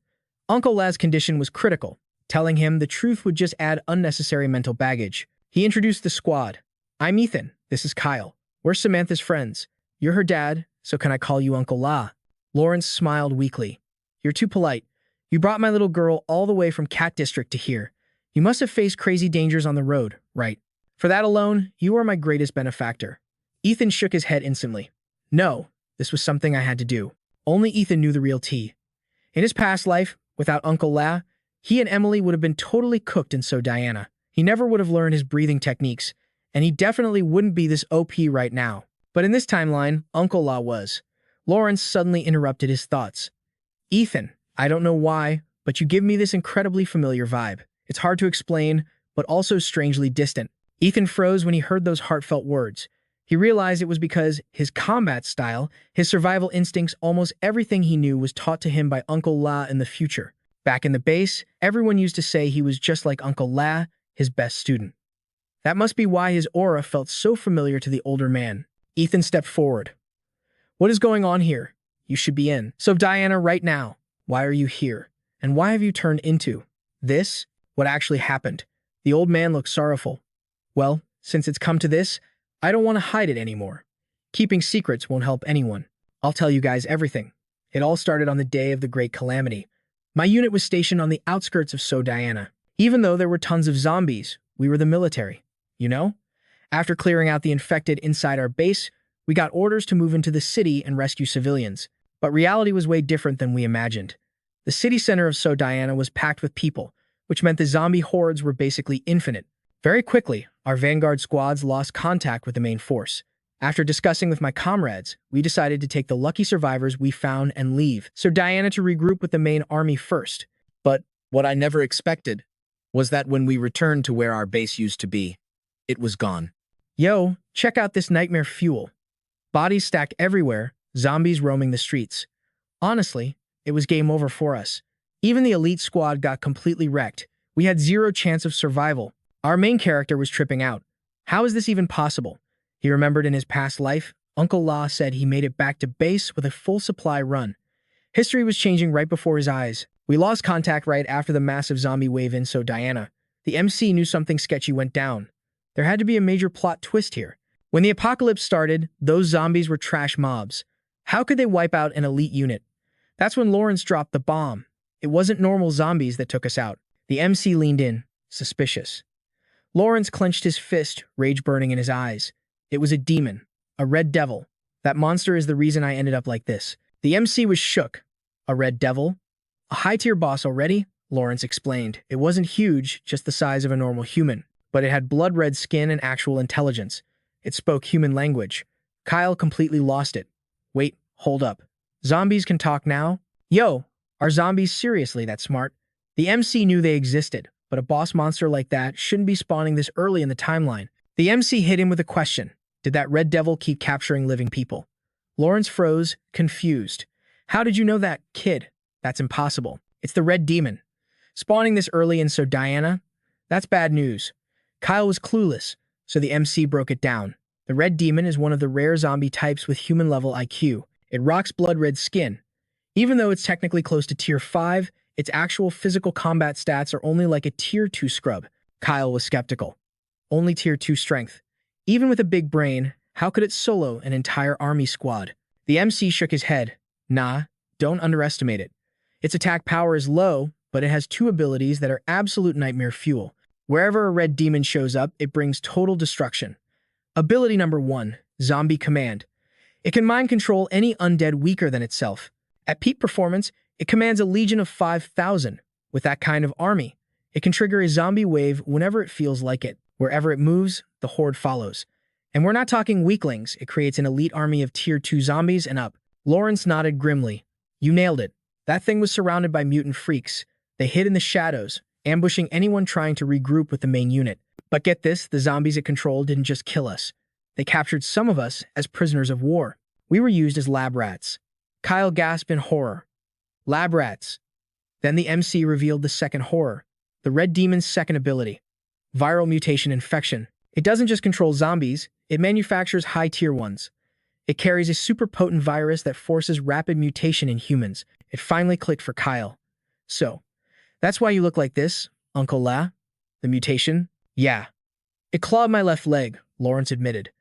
Uncle Laz's condition was critical. Telling him the truth would just add unnecessary mental baggage. He introduced the squad. I'm Ethan. This is Kyle. We're Samantha's friends. You're her dad, so can I call you Uncle La? Lawrence smiled weakly. You're too polite. You brought my little girl all the way from Cat District to here. You must have faced crazy dangers on the road, right? For that alone, you are my greatest benefactor." Ethan shook his head instantly. No, this was something I had to do. Only Ethan knew the real tea. In his past life, without Uncle La, he and Emily would have been totally cooked in So Diana. He never would have learned his breathing techniques, and he definitely wouldn't be this OP right now. But in this timeline, Uncle La was. Lawrence suddenly interrupted his thoughts. "Ethan, I don't know why, but you give me this incredibly familiar vibe. It's hard to explain, but also strangely distant." Ethan froze when he heard those heartfelt words. He realized it was because his combat style, his survival instincts, almost everything he knew was taught to him by Uncle La in the future. Back in the base, everyone used to say he was just like Uncle La, his best student. That must be why his aura felt so familiar to the older man. Ethan stepped forward. "What is going on here? You should be in. So Diana, right now, why are you here? And why have you turned into this? What actually happened?" The old man looked sorrowful. "Well, since it's come to this, I don't want to hide it anymore. Keeping secrets won't help anyone. I'll tell you guys everything. It all started on the day of the Great Calamity. My unit was stationed on the outskirts of So Diana. Even though there were tons of zombies, we were the military. You know? After clearing out the infected inside our base, we got orders to move into the city and rescue civilians. But reality was way different than we imagined. The city center of So Diana was packed with people, which meant the zombie hordes were basically infinite. Very quickly, our vanguard squads lost contact with the main force. After discussing with my comrades, we decided to take the lucky survivors we found and leave So Diana to regroup with the main army first. But what I never expected was that when we returned to where our base used to be, it was gone. Yo, check out this nightmare fuel. Bodies stacked everywhere, zombies roaming the streets. Honestly, it was game over for us. Even the elite squad got completely wrecked. We had zero chance of survival. Our main character was tripping out. How is this even possible? He remembered in his past life, Uncle La said he made it back to base with a full supply run. History was changing right before his eyes. We lost contact right after the massive zombie wave in So Diana. The MC knew something sketchy went down. There had to be a major plot twist here. When the apocalypse started, those zombies were trash mobs. How could they wipe out an elite unit? That's when Lawrence dropped the bomb. It wasn't normal zombies that took us out. The MC leaned in, suspicious. Lawrence clenched his fist, rage burning in his eyes. It was a demon, a red devil. That monster is the reason I ended up like this. The MC was shook. A red devil? A high-tier boss already? Lawrence explained. It wasn't huge, just the size of a normal human. But it had blood-red skin and actual intelligence. It spoke human language. Kyle completely lost it. Wait, hold up. Zombies can talk now? Yo, are zombies seriously that smart? The MC knew they existed, but a boss monster like that shouldn't be spawning this early in the timeline. The MC hit him with a question. Did that red devil keep capturing living people? Lawrence froze, confused. How did you know that, kid? That's impossible. It's the red demon. Spawning this early in So Diana? That's bad news. Kyle was clueless, so the MC broke it down. The red demon is one of the rare zombie types with human-level IQ. It rocks blood-red skin. Even though it's technically close to Tier 5, its actual physical combat stats are only like a Tier 2 scrub. Kyle was skeptical. Only Tier 2 strength. Even with a big brain, how could it solo an entire army squad? The MC shook his head. Nah, don't underestimate it. Its attack power is low, but it has two abilities that are absolute nightmare fuel. Wherever a red demon shows up, it brings total destruction. Ability number 1, Zombie Command. It can mind control any undead weaker than itself. At peak performance, it commands a legion of 5,000. With that kind of army, it can trigger a zombie wave whenever it feels like it. Wherever it moves, the horde follows. And we're not talking weaklings, it creates an elite army of Tier 2 zombies and up. Lawrence nodded grimly. You nailed it. That thing was surrounded by mutant freaks. They hid in the shadows, ambushing anyone trying to regroup with the main unit. But get this, the zombies it controlled didn't just kill us. They captured some of us as prisoners of war. We were used as lab rats. Kyle gasped in horror. Lab rats. Then the MC revealed the second horror, the red demon's second ability. Viral mutation infection. It doesn't just control zombies, it manufactures high-tier ones. It carries a super potent virus that forces rapid mutation in humans. It finally clicked for Kyle. So, that's why you look like this, Uncle La? The mutation? Yeah. It clawed my left leg, Lawrence admitted.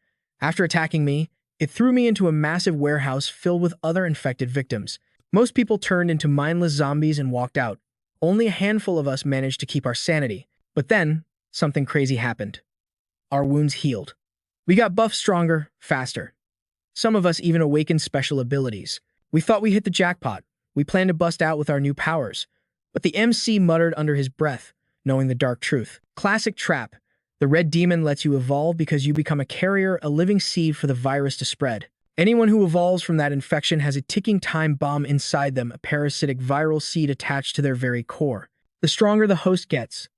After attacking me, it threw me into a massive warehouse filled with other infected victims. Most people turned into mindless zombies and walked out. Only a handful of us managed to keep our sanity. But then, something crazy happened. Our wounds healed. We got buffed stronger, faster. Some of us even awakened special abilities. We thought we hit the jackpot. We planned to bust out with our new powers. But the MC muttered under his breath, knowing the dark truth. Classic trap. The red demon lets you evolve because you become a carrier, a living seed for the virus to spread. Anyone who evolves from that infection has a ticking time bomb inside them, a parasitic viral seed attached to their very core. The stronger the host gets,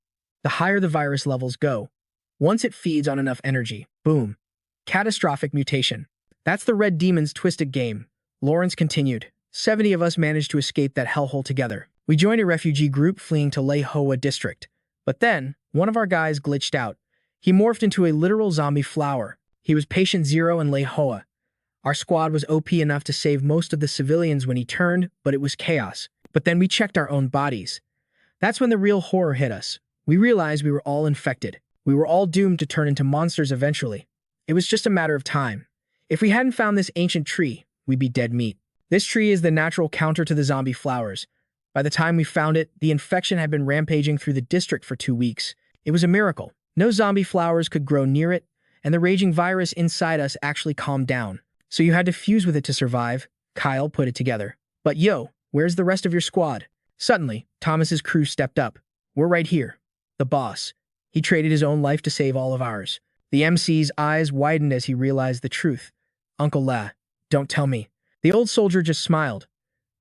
the higher the virus levels go. Once it feeds on enough energy, boom. Catastrophic mutation. That's the red demon's twisted game. Lawrence continued. 70 of us managed to escape that hellhole together. We joined a refugee group fleeing to Lehoa district. But then, one of our guys glitched out. He morphed into a literal zombie flower. He was patient zero in Lehoa. Our squad was OP enough to save most of the civilians when he turned, but it was chaos. But then we checked our own bodies. That's when the real horror hit us. We realized we were all infected. We were all doomed to turn into monsters eventually. It was just a matter of time. If we hadn't found this ancient tree, we'd be dead meat. This tree is the natural counter to the zombie flowers. By the time we found it, the infection had been rampaging through the district for 2 weeks. It was a miracle. No zombie flowers could grow near it, and the raging virus inside us actually calmed down. So you had to fuse with it to survive. Kyle put it together. But yo, where's the rest of your squad? Suddenly, Thomas's crew stepped up. We're right here. The boss. He traded his own life to save all of ours. The MC's eyes widened as he realized the truth. Uncle La, don't tell me. The old soldier just smiled.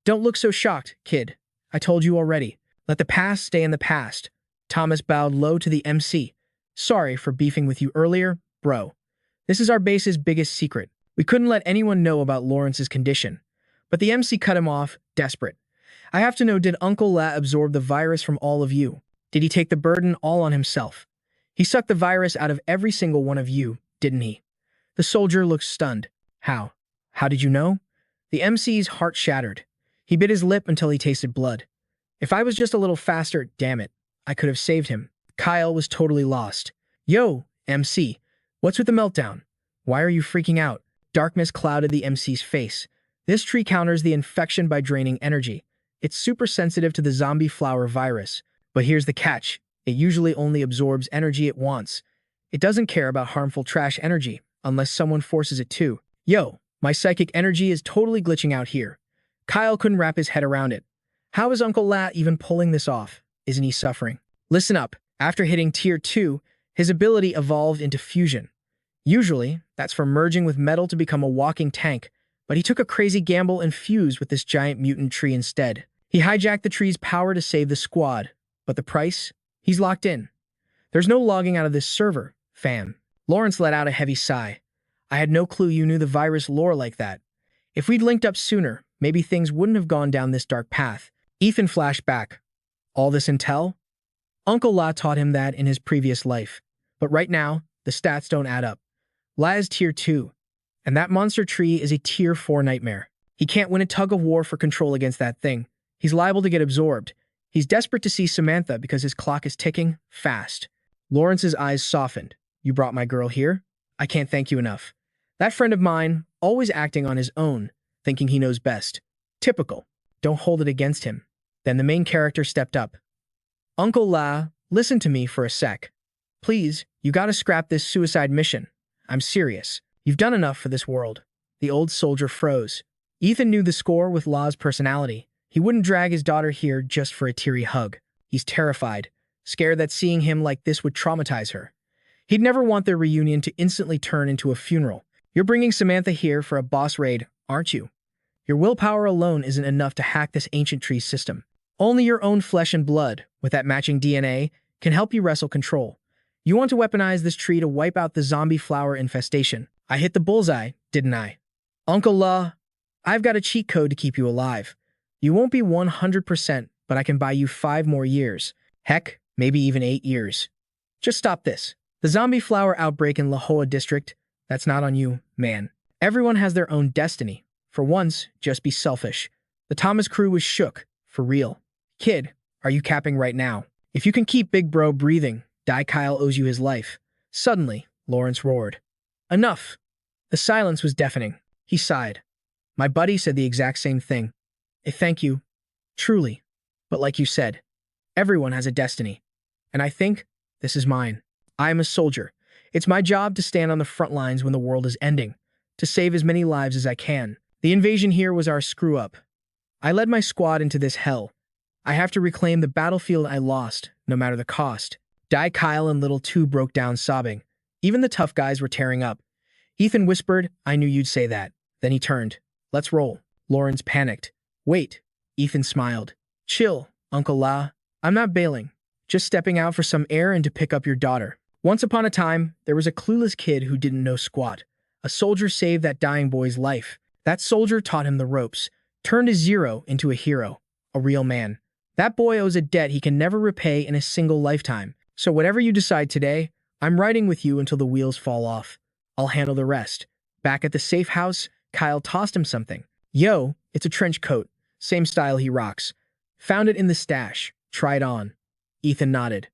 Don't look so shocked, kid. I told you already. Let the past stay in the past. Thomas bowed low to the MC. Sorry for beefing with you earlier, bro. This is our base's biggest secret. We couldn't let anyone know about Lawrence's condition. But the MC cut him off, desperate. I have to know, did Uncle La absorb the virus from all of you? Did he take the burden all on himself? He sucked the virus out of every single one of you, didn't he? The soldier looked stunned. How? How did you know? The MC's heart shattered. He bit his lip until he tasted blood. If I was just a little faster, damn it, I could have saved him. Kyle was totally lost. Yo, MC, what's with the meltdown? Why are you freaking out? Darkness clouded the MC's face. This tree counters the infection by draining energy. It's super sensitive to the zombie flower virus. But here's the catch. It usually only absorbs energy it wants. It doesn't care about harmful trash energy, unless someone forces it to. Yo, my psychic energy is totally glitching out here. Kyle couldn't wrap his head around it. How is Uncle La even pulling this off? Isn't he suffering? Listen up. After hitting Tier 2, his ability evolved into fusion. Usually, that's for merging with metal to become a walking tank, but he took a crazy gamble and fused with this giant mutant tree instead. He hijacked the tree's power to save the squad, but the price? He's locked in. There's no logging out of this server, fam. Lawrence let out a heavy sigh. I had no clue you knew the virus lore like that. If we'd linked up sooner, maybe things wouldn't have gone down this dark path. Ethan flashed back. All this intel? Uncle La taught him that in his previous life. But right now, the stats don't add up. La is Tier 2, and that monster tree is a Tier 4 nightmare. He can't win a tug of war for control against that thing. He's liable to get absorbed. He's desperate to see Samantha because his clock is ticking fast. Lawrence's eyes softened. You brought my girl here? I can't thank you enough. That friend of mine, always acting on his own, thinking he knows best. Typical. Don't hold it against him. Then the main character stepped up. Uncle La, listen to me for a sec. Please, you gotta scrap this suicide mission. I'm serious. You've done enough for this world. The old soldier froze. Ethan knew the score with La's personality. He wouldn't drag his daughter here just for a teary hug. He's terrified, scared that seeing him like this would traumatize her. He'd never want their reunion to instantly turn into a funeral. You're bringing Samantha here for a boss raid, aren't you? Your willpower alone isn't enough to hack this ancient tree system. Only your own flesh and blood, with that matching DNA, can help you wrestle control. You want to weaponize this tree to wipe out the zombie flower infestation. I hit the bullseye, didn't I? Uncle La, I've got a cheat code to keep you alive. You won't be 100%, but I can buy you 5 more years. Heck, maybe even 8 years. Just stop this. The zombie flower outbreak in Lehoa district, that's not on you, man. Everyone has their own destiny. For once, just be selfish. The Thomas crew was shook, for real. Kid, are you capping right now? If you can keep Big Bro breathing, Kyle owes you his life. Suddenly, Lawrence roared. Enough. The silence was deafening. He sighed. My buddy said the exact same thing. Thank you. Truly. But like you said, everyone has a destiny. And I think this is mine. I am a soldier. It's my job to stand on the front lines when the world is ending, to save as many lives as I can. The invasion here was our screw-up. I led my squad into this hell. I have to reclaim the battlefield I lost, no matter the cost. Kyle and Little Two broke down sobbing. Even the tough guys were tearing up. Ethan whispered, I knew you'd say that. Then he turned. Let's roll. Lawrence panicked. Wait. Ethan smiled. Chill, Uncle La. I'm not bailing. Just stepping out for some air and to pick up your daughter. Once upon a time, there was a clueless kid who didn't know squat. A soldier saved that dying boy's life. That soldier taught him the ropes, turned a zero into a hero, a real man. That boy owes a debt he can never repay in a single lifetime. So whatever you decide today, I'm riding with you until the wheels fall off. I'll handle the rest. Back at the safe house, Kyle tossed him something. Yo, it's a trench coat. Same style he rocks. Found it in the stash. Try it on. Ethan nodded.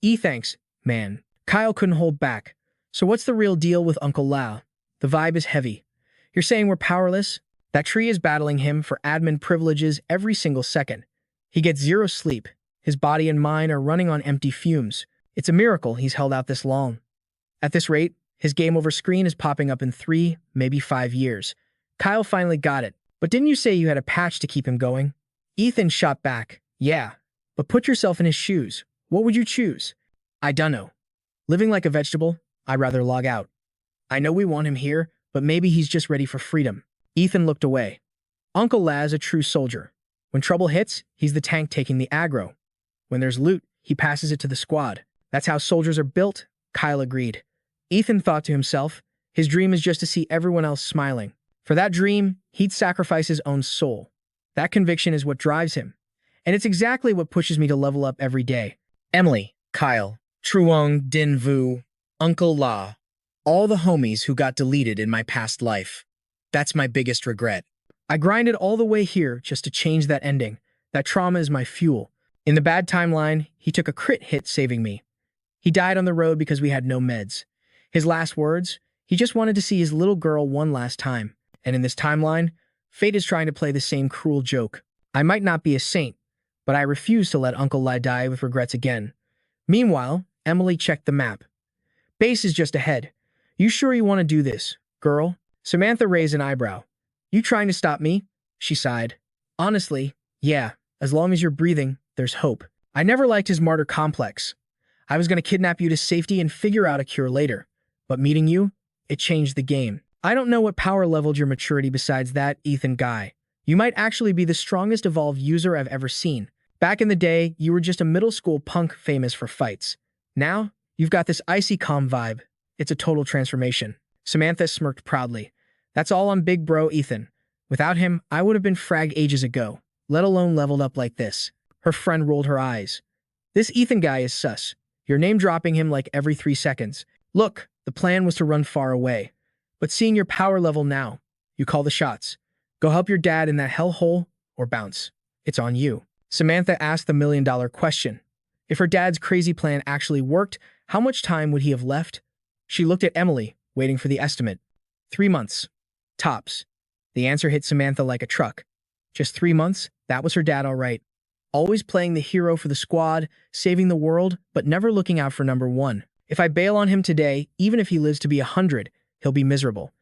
Thanks, man. Kyle couldn't hold back. So what's the real deal with Uncle Lau? The vibe is heavy. You're saying we're powerless? That tree is battling him for admin privileges every single second. He gets zero sleep. His body and mind are running on empty fumes. It's a miracle he's held out this long. At this rate, his game over screen is popping up in 3, maybe 5 years. Kyle finally got it. But didn't you say you had a patch to keep him going? Ethan shot back. Yeah, but put yourself in his shoes. What would you choose? I dunno. Living like a vegetable? I'd rather log out. I know we want him here, but maybe he's just ready for freedom. Ethan looked away. Uncle Laz a true soldier. When trouble hits, he's the tank taking the aggro. When there's loot, he passes it to the squad. That's how soldiers are built, Kyle agreed. Ethan thought to himself, his dream is just to see everyone else smiling. For that dream, he'd sacrifice his own soul. That conviction is what drives him. And it's exactly what pushes me to level up every day. Emily, Kyle, Truong, Din Vu, Uncle La, all the homies who got deleted in my past life. That's my biggest regret. I grinded all the way here just to change that ending. That trauma is my fuel. In the bad timeline, he took a crit hit saving me. He died on the road because we had no meds. His last words, he just wanted to see his little girl one last time. And in this timeline, fate is trying to play the same cruel joke. I might not be a saint, but I refuse to let Uncle Lai die with regrets again. Meanwhile, Emily checked the map. Base is just ahead. You sure you want to do this, girl? Samantha raised an eyebrow. You trying to stop me? She sighed. Honestly, yeah, as long as you're breathing, there's hope. I never liked his martyr complex. I was going to kidnap you to safety and figure out a cure later. But meeting you, it changed the game. I don't know what power leveled your maturity besides that, Ethan guy. You might actually be the strongest evolved user I've ever seen. Back in the day, you were just a middle school punk famous for fights. Now, you've got this icy calm vibe. It's a total transformation. Samantha smirked proudly. That's all on big bro Ethan. Without him, I would have been fragged ages ago, let alone leveled up like this. Her friend rolled her eyes. This Ethan guy is sus. You're name-dropping him like every 3 seconds. Look, the plan was to run far away. But seeing your power level now, you call the shots. Go help your dad in that hellhole or bounce. It's on you. Samantha asked the million-dollar question. If her dad's crazy plan actually worked, how much time would he have left? She looked at Emily, waiting for the estimate. 3 months. Tops. The answer hit Samantha like a truck. Just 3 months? That was her dad all right. Always playing the hero for the squad, saving the world, but never looking out for number one. If I bail on him today, even if he lives to be 100, he'll be miserable.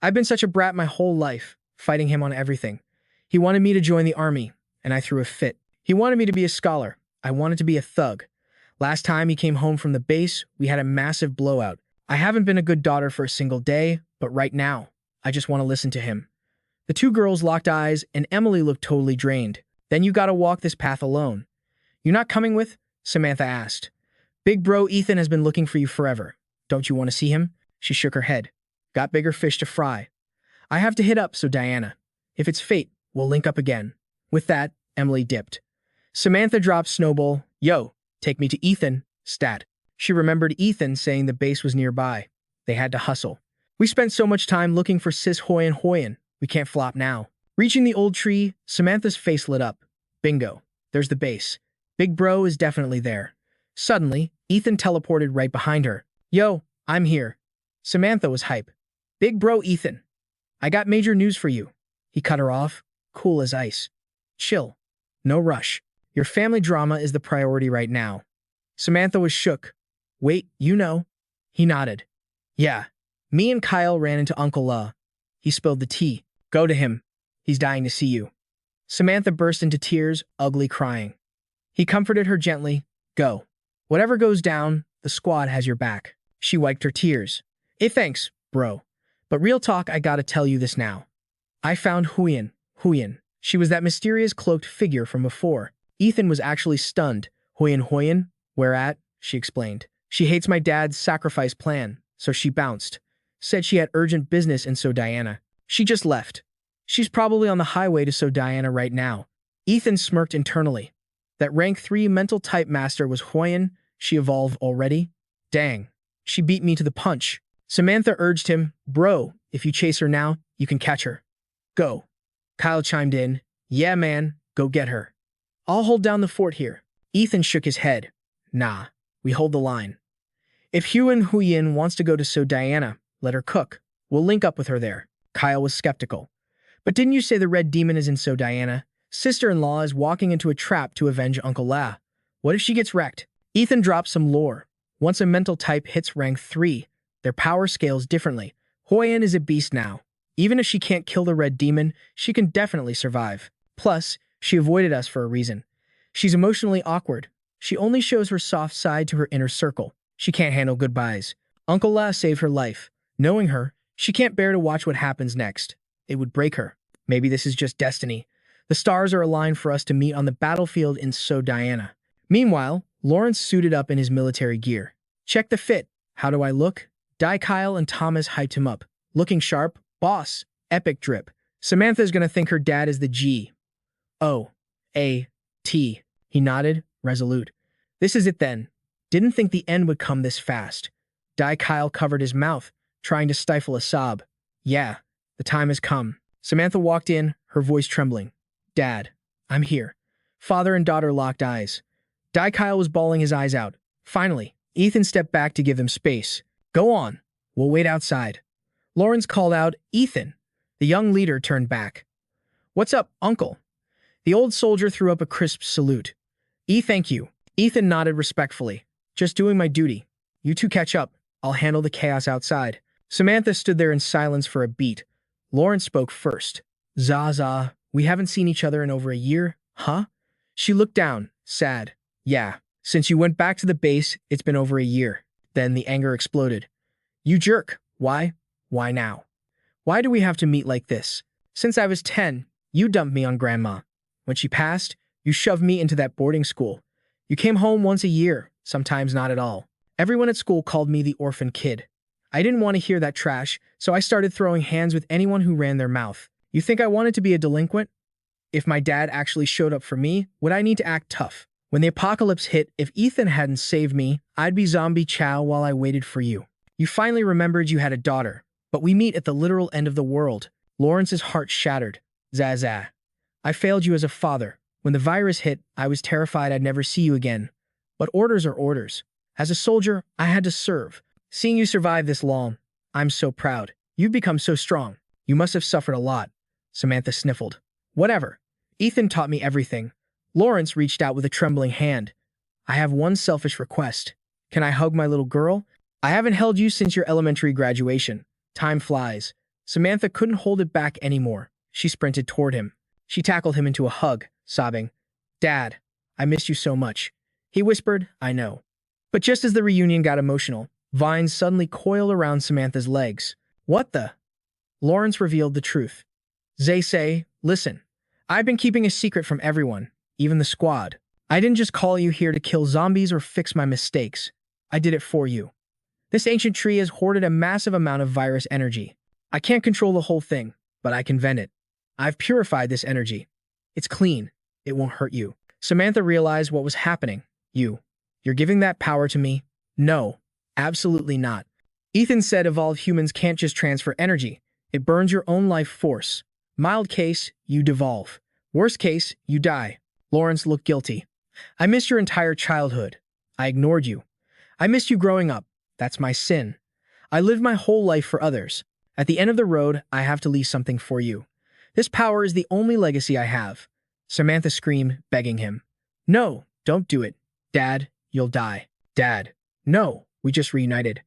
I've been such a brat my whole life, fighting him on everything. He wanted me to join the army, and I threw a fit. He wanted me to be a scholar. I wanted to be a thug. Last time he came home from the base, we had a massive blowout. I haven't been a good daughter for a single day, but right now, I just want to listen to him. The two girls locked eyes, and Emily looked totally drained. Then you gotta walk this path alone. You not coming with? Samantha asked. Big bro Ethan has been looking for you forever. Don't you want to see him? She shook her head. Got bigger fish to fry. I have to hit up, so Diana. If it's fate, we'll link up again. With that, Emily dipped. Samantha dropped Snowball. Yo, take me to Ethan. Stat. She remembered Ethan saying the base was nearby. They had to hustle. We spent so much time looking for Sis Hoyen. We can't flop now. Reaching the old tree, Samantha's face lit up. Bingo. There's the base. Big bro is definitely there. Suddenly, Ethan teleported right behind her. Yo, I'm here. Samantha was hype. Big bro Ethan. I got major news for you. He cut her off, cool as ice. Chill. No rush. Your family drama is the priority right now. Samantha was shook. Wait, you know? He nodded. Yeah. Me and Kyle ran into Uncle La. He spilled the tea. Go to him. He's dying to see you. Samantha burst into tears, ugly crying. He comforted her gently. Go. Whatever goes down, the squad has your back. She wiped her tears. Hey, thanks, bro. But real talk, I gotta tell you this now. I found Huyen. Huyen. She was that mysterious cloaked figure from before. Ethan was actually stunned. Huyen, where at? She explained. She hates my dad's sacrifice plan, so she bounced. Said she had urgent business in So Diana. She just left. She's probably on the highway to So Diana right now. Ethan smirked internally. That rank 3 mental type master was Huyen. She evolved already? Dang. She beat me to the punch. Samantha urged him, Bro, if you chase her now, you can catch her. Go. Kyle chimed in. Yeah, man, go get her. I'll hold down the fort here. Ethan shook his head. Nah, we hold the line. If Huyen wants to go to So Diana, let her cook. We'll link up with her there. Kyle was skeptical. But didn't you say the red demon is in So Diana? Sister-in-law is walking into a trap to avenge Uncle La. What if she gets wrecked? Ethan dropped some lore. Once a mental type hits rank 3, their power scales differently. Huyen is a beast now. Even if she can't kill the red demon, she can definitely survive. Plus, she avoided us for a reason. She's emotionally awkward. She only shows her soft side to her inner circle. She can't handle goodbyes. Uncle La saved her life. Knowing her, she can't bear to watch what happens next. It would break her. Maybe this is just destiny. The stars are aligned for us to meet on the battlefield in So Diana. Meanwhile, Lawrence suited up in his military gear. Check the fit. How do I look? Kyle and Thomas hyped him up. Looking sharp. Boss. Epic drip. Samantha's gonna think her dad is the G. O-A-T. He nodded, resolute. This is it then. Didn't think the end would come this fast. Kyle covered his mouth, trying to stifle a sob. Yeah, the time has come. Samantha walked in, her voice trembling. Dad, I'm here. Father and daughter locked eyes. Kyle was bawling his eyes out. Finally, Ethan stepped back to give them space. Go on. We'll wait outside. Lawrence called out, Ethan. The young leader turned back. What's up, uncle? The old soldier threw up a crisp salute. Thank you. Ethan nodded respectfully. Just doing my duty. You two catch up. I'll handle the chaos outside. Samantha stood there in silence for a beat. Lawrence spoke first. Zaza, we haven't seen each other in over a year, huh? She looked down, sad. Yeah, since you went back to the base, it's been over a year. Then the anger exploded. You jerk. Why? Why now? Why do we have to meet like this? Since I was 10, you dumped me on Grandma. When she passed, you shoved me into that boarding school. You came home once a year, sometimes not at all. Everyone at school called me the orphan kid. I didn't want to hear that trash, so I started throwing hands with anyone who ran their mouth. You think I wanted to be a delinquent? If my dad actually showed up for me, would I need to act tough? When the apocalypse hit, if Ethan hadn't saved me, I'd be zombie chow while I waited for you. You finally remembered you had a daughter, but we meet at the literal end of the world. Lawrence's heart shattered. Zaza. I failed you as a father. When the virus hit, I was terrified I'd never see you again. But orders are orders. As a soldier, I had to serve. Seeing you survive this long, I'm so proud. You've become so strong. You must have suffered a lot. Samantha sniffled. Whatever. Ethan taught me everything. Lawrence reached out with a trembling hand. I have one selfish request. Can I hug my little girl? I haven't held you since your elementary graduation. Time flies. Samantha couldn't hold it back anymore. She sprinted toward him. She tackled him into a hug, sobbing. Dad, I missed you so much. He whispered, I know. But just as the reunion got emotional, vines suddenly coiled around Samantha's legs. What the? Lawrence revealed the truth. Say, listen. I've been keeping a secret from everyone, even the squad. I didn't just call you here to kill zombies or fix my mistakes. I did it for you. This ancient tree has hoarded a massive amount of virus energy. I can't control the whole thing, but I can vent it. I've purified this energy. It's clean. It won't hurt you. Samantha realized what was happening. You're giving that power to me? No, absolutely not. Ethan said evolved humans can't just transfer energy. It burns your own life force. Mild case, you devolve. Worst case, you die. Lawrence looked guilty. I missed your entire childhood. I ignored you. I missed you growing up. That's my sin. I lived my whole life for others. At the end of the road, I have to leave something for you. This power is the only legacy I have. Samantha screamed, begging him. No, don't do it. Dad, you'll die. Dad. No, we just reunited.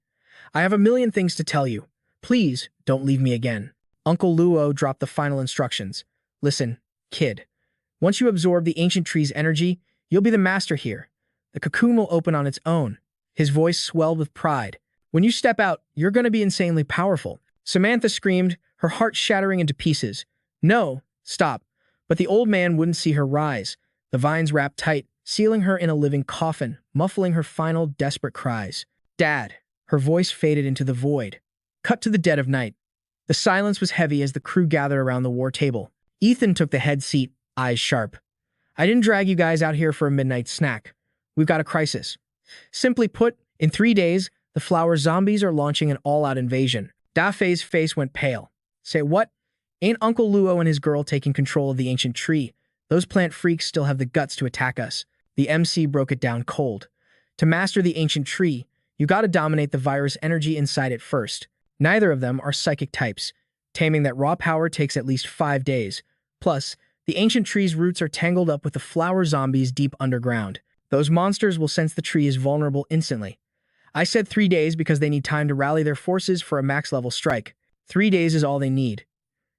I have a million things to tell you. Please, don't leave me again. Uncle Luo dropped the final instructions. Listen, kid. Once you absorb the ancient tree's energy, you'll be the master here. The cocoon will open on its own. His voice swelled with pride. When you step out, you're going to be insanely powerful. Samantha screamed, her heart shattering into pieces. No, stop. But the old man wouldn't see her rise. The vines wrapped tight, sealing her in a living coffin, muffling her final desperate cries. Dad. Her voice faded into the void. Cut to the dead of night. The silence was heavy as the crew gathered around the war table. Ethan took the head seat, eyes sharp. I didn't drag you guys out here for a midnight snack. We've got a crisis. Simply put, in 3 days, the flower zombies are launching an all-out invasion. Dafei's face went pale. Say what? Ain't Uncle Luo and his girl taking control of the ancient tree? Those plant freaks still have the guts to attack us. The MC broke it down cold. To master the ancient tree, you gotta dominate the virus energy inside it first. Neither of them are psychic types. Taming that raw power takes at least 5 days. Plus, the ancient tree's roots are tangled up with the flower zombies deep underground. Those monsters will sense the tree is vulnerable instantly. I said 3 days because they need time to rally their forces for a max-level strike. 3 days is all they need.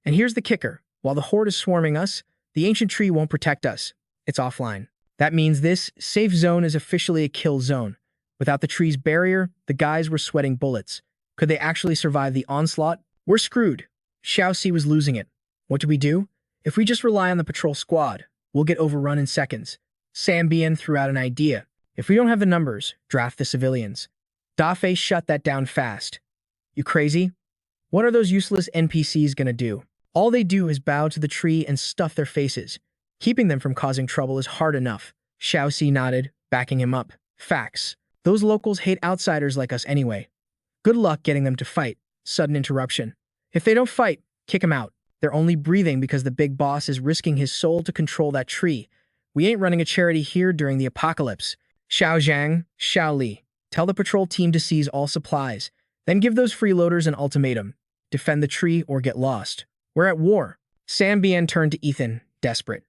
And here's the kicker. While the horde is swarming us, the ancient tree won't protect us. It's offline. That means this safe zone is officially a kill zone. Without the tree's barrier, the guys were sweating bullets. Could they actually survive the onslaught? We're screwed. Xiaoxi was losing it. What do? If we just rely on the patrol squad, we'll get overrun in seconds. Sambian threw out an idea. If we don't have the numbers, draft the civilians. Dafei shut that down fast. You crazy? What are those useless NPCs gonna do? All they do is bow to the tree and stuff their faces. Keeping them from causing trouble is hard enough. Xiaoxi nodded, backing him up. Facts. Those locals hate outsiders like us anyway. Good luck getting them to fight. Sudden interruption. If they don't fight, kick them out. They're only breathing because the big boss is risking his soul to control that tree. We ain't running a charity here during the apocalypse. Xiao Zhang, Xiao Li. Tell the patrol team to seize all supplies. Then give those freeloaders an ultimatum. Defend the tree or get lost. We're at war. Sambian turned to Ethan, desperate.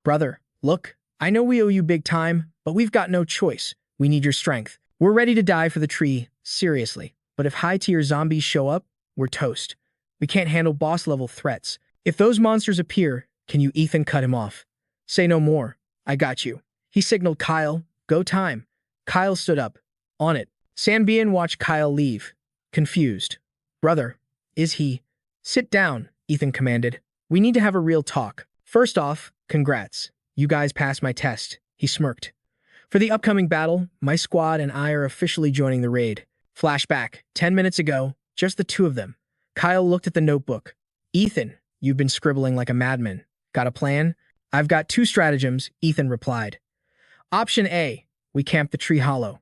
Brother, look, I know we owe you big time, but we've got no choice. We need your strength. We're ready to die for the tree, seriously. But if high-tier zombies show up, we're toast. We can't handle boss-level threats. If those monsters appear, can you Ethan cut him off? Say no more. I got you. He signaled Kyle. Go time. Kyle stood up. On it. Sambian watched Kyle leave. Confused. Brother, is he? Sit down, Ethan commanded. We need to have a real talk. First off, congrats. You guys passed my test. He smirked. For the upcoming battle, my squad and I are officially joining the raid. Flashback, 10 minutes ago, just the two of them. Kyle looked at the notebook. Ethan, you've been scribbling like a madman. Got a plan? I've got 2 stratagems, Ethan replied. Option A, we camp the tree hollow.